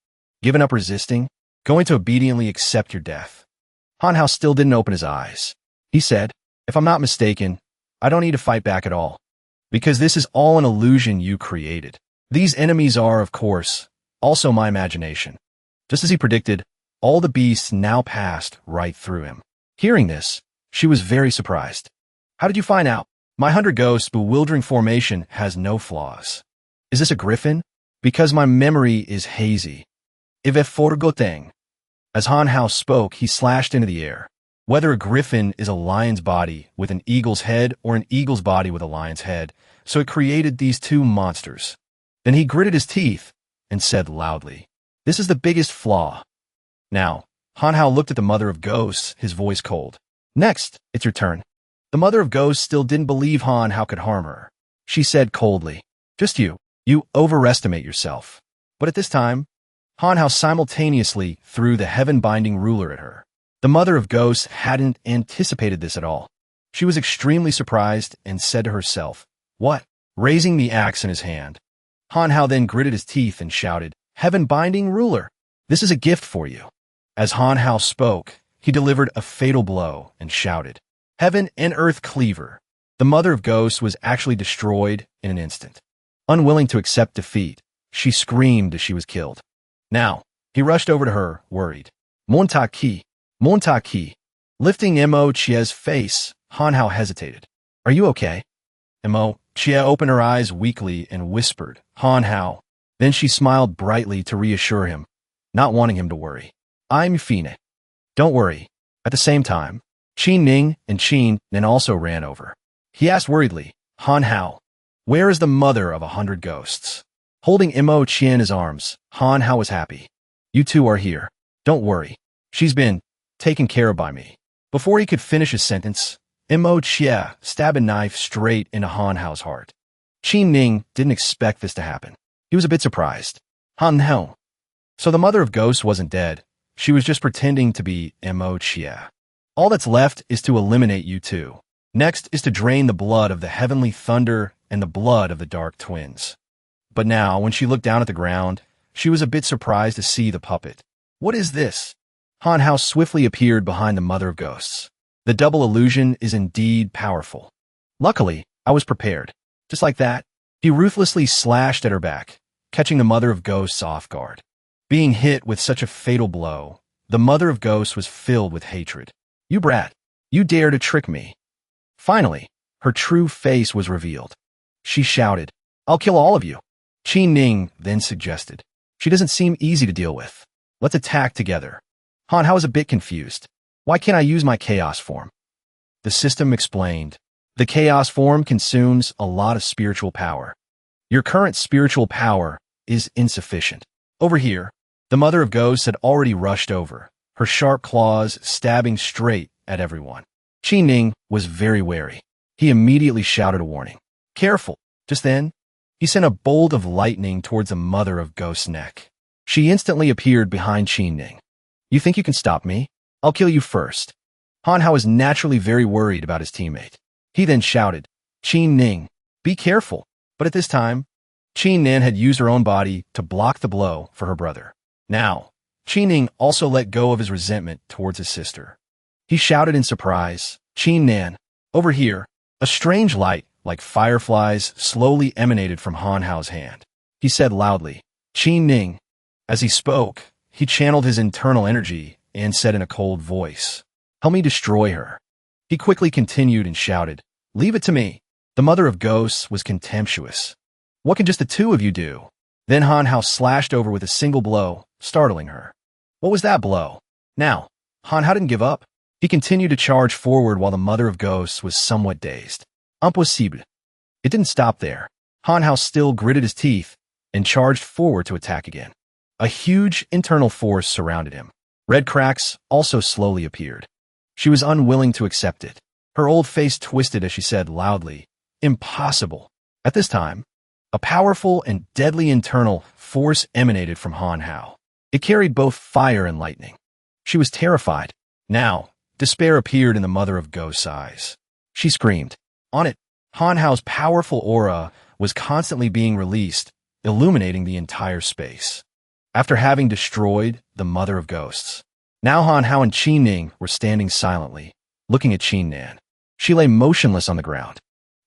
Given up resisting, going to obediently accept your death. Han Hao still didn't open his eyes. He said, If I'm not mistaken, I don't need to fight back at all. Because this is all an illusion you created. These enemies are, of course, also my imagination. Just as he predicted, all the beasts now passed right through him. Hearing this, she was very surprised. How did you find out? My 100 ghosts bewildering formation has no flaws. Is this a griffin? Because my memory is hazy. If forgotten. As Han Hao spoke, he slashed into the air. Whether a griffin is a lion's body with an eagle's head or an eagle's body with a lion's head, so it created these 2 monsters. Then he gritted his teeth and said loudly, This is the biggest flaw. Now, Han Hao looked at the mother of ghosts, his voice cold. Next, it's your turn. The mother of ghosts still didn't believe Han Hao could harm her. She said coldly, Just you. You overestimate yourself. But at this time, Han Hao simultaneously threw the heaven-binding ruler at her. The mother of ghosts hadn't anticipated this at all. She was extremely surprised and said to herself, What? Raising the axe in his hand. Han Hao then gritted his teeth and shouted, Heaven-binding ruler, this is a gift for you. As Han Hao spoke, he delivered a fatal blow and shouted, Heaven and earth cleaver. The mother of ghosts was actually destroyed in an instant. Unwilling to accept defeat, she screamed as she was killed. Now, he rushed over to her, worried. Montaki. Lifting Mo Jia's face, Han Hao hesitated. Are you okay? Mo Jia opened her eyes weakly and whispered, Han Hao. Then she smiled brightly to reassure him, not wanting him to worry. I'm fine. Don't worry. At the same time, Qin Ning and Qin Nen also ran over. He asked worriedly, Han Hao, where is the mother of 100 ghosts? Holding Mo Jia in his arms, Han Hao was happy. You 2 are here. Don't worry. She's been taken care of by me. Before he could finish his sentence, Mo Jia stabbed a knife straight into Han Hao's heart. Qin Ning didn't expect this to happen. He was a bit surprised. Han Hao. So the mother of ghosts wasn't dead. She was just pretending to be Mo Jia. All that's left is to eliminate you two. Next is to drain the blood of the heavenly thunder and the blood of the dark twins. But now, when she looked down at the ground, she was a bit surprised to see the puppet. What is this? Manhwa swiftly appeared behind the Mother of Ghosts. The double illusion is indeed powerful. Luckily, I was prepared. Just like that, he ruthlessly slashed at her back, catching the Mother of Ghosts off guard. Being hit with such a fatal blow, the Mother of Ghosts was filled with hatred. You brat! You dare to trick me! Finally, her true face was revealed. She shouted, I'll kill all of you. Qi Ning then suggested, she doesn't seem easy to deal with. Let's attack together. Manhwa was a bit confused. Why can't I use my chaos form? The system explained. The chaos form consumes a lot of spiritual power. Your current spiritual power is insufficient. Over here, the Mother of Ghosts had already rushed over, her sharp claws stabbing straight at everyone. Qi Ning was very wary. He immediately shouted a warning. Careful! Just then, he sent a bolt of lightning towards the Mother of Ghosts' neck. She instantly appeared behind Qi Ning. You think you can stop me? I'll kill you first. Manhwa was naturally very worried about his teammate. He then shouted, Qi Ning, be careful. But at this time, Qi Ning had used her own body to block the blow for her brother. Now, Qi Ning also let go of his resentment towards his sister. He shouted in surprise, Qi Ning, over here. A strange light, like fireflies, slowly emanated from Manhwa's hand. He said loudly, Qi Ning. As he spoke, he channeled his internal energy and said in a cold voice, help me destroy her. He quickly continued and shouted, leave it to me. The Mother of Ghosts was contemptuous. What can just the two of you do? Then Manhwa slashed over with a single blow, startling her. What was that blow? Now, Manhwa didn't give up. He continued to charge forward while the Mother of Ghosts was somewhat dazed. Impossible. It didn't stop there. Manhwa still gritted his teeth and charged forward to attack again. A huge internal force surrounded him. Red cracks also slowly appeared. She was unwilling to accept it. Her old face twisted as she said loudly, impossible. At this time, a powerful and deadly internal force emanated from Manhwa. It carried both fire and lightning. She was terrified. Now, despair appeared in the Mother of Ghosts' eyes. She screamed. On it, Manhwa's powerful aura was constantly being released, illuminating the entire space. After having destroyed the Mother of Ghosts, now Manhwa and Qi Ning were standing silently, looking at Qi Ning. She lay motionless on the ground.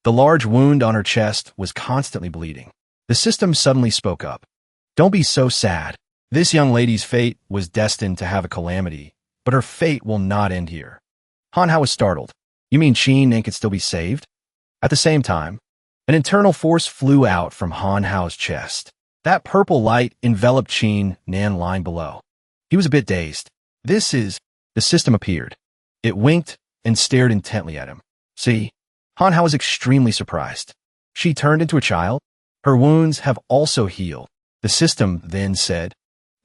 The large wound on her chest was constantly bleeding. The system suddenly spoke up. Don't be so sad. This young lady's fate was destined to have a calamity, but her fate will not end here. Manhwa was startled. You mean Qi Ning could still be saved? At the same time, an internal force flew out from Manhwa's chest. That purple light enveloped Qi Ning lying below. He was a bit dazed. The system appeared. It winked and stared intently at him. See? Manhwa was extremely surprised. She turned into a child. Her wounds have also healed. The system then said,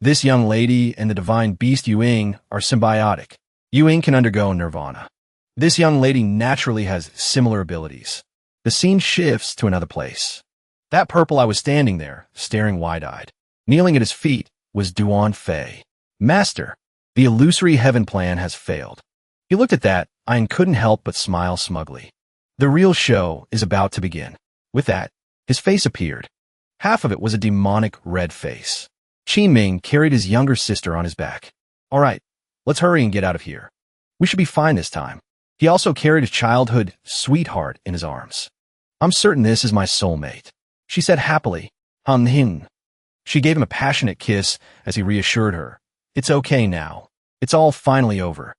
this young lady and the divine beast Yuing are symbiotic. Yuing can undergo nirvana. This young lady naturally has similar abilities. The scene shifts to another place. That purple I was standing there, staring wide-eyed. Kneeling at his feet was Duan Fei. Master, the illusory heaven plan has failed. He looked at that, and couldn't help but smile smugly. The real show is about to begin. With that, his face appeared. Half of it was a demonic red face. Qi Ning carried his younger sister on his back. All right, let's hurry and get out of here. We should be fine this time. He also carried his childhood sweetheart in his arms. I'm certain this is my soulmate, she said happily. Hin. She gave him a passionate kiss as he reassured her. It's okay now. It's all finally over.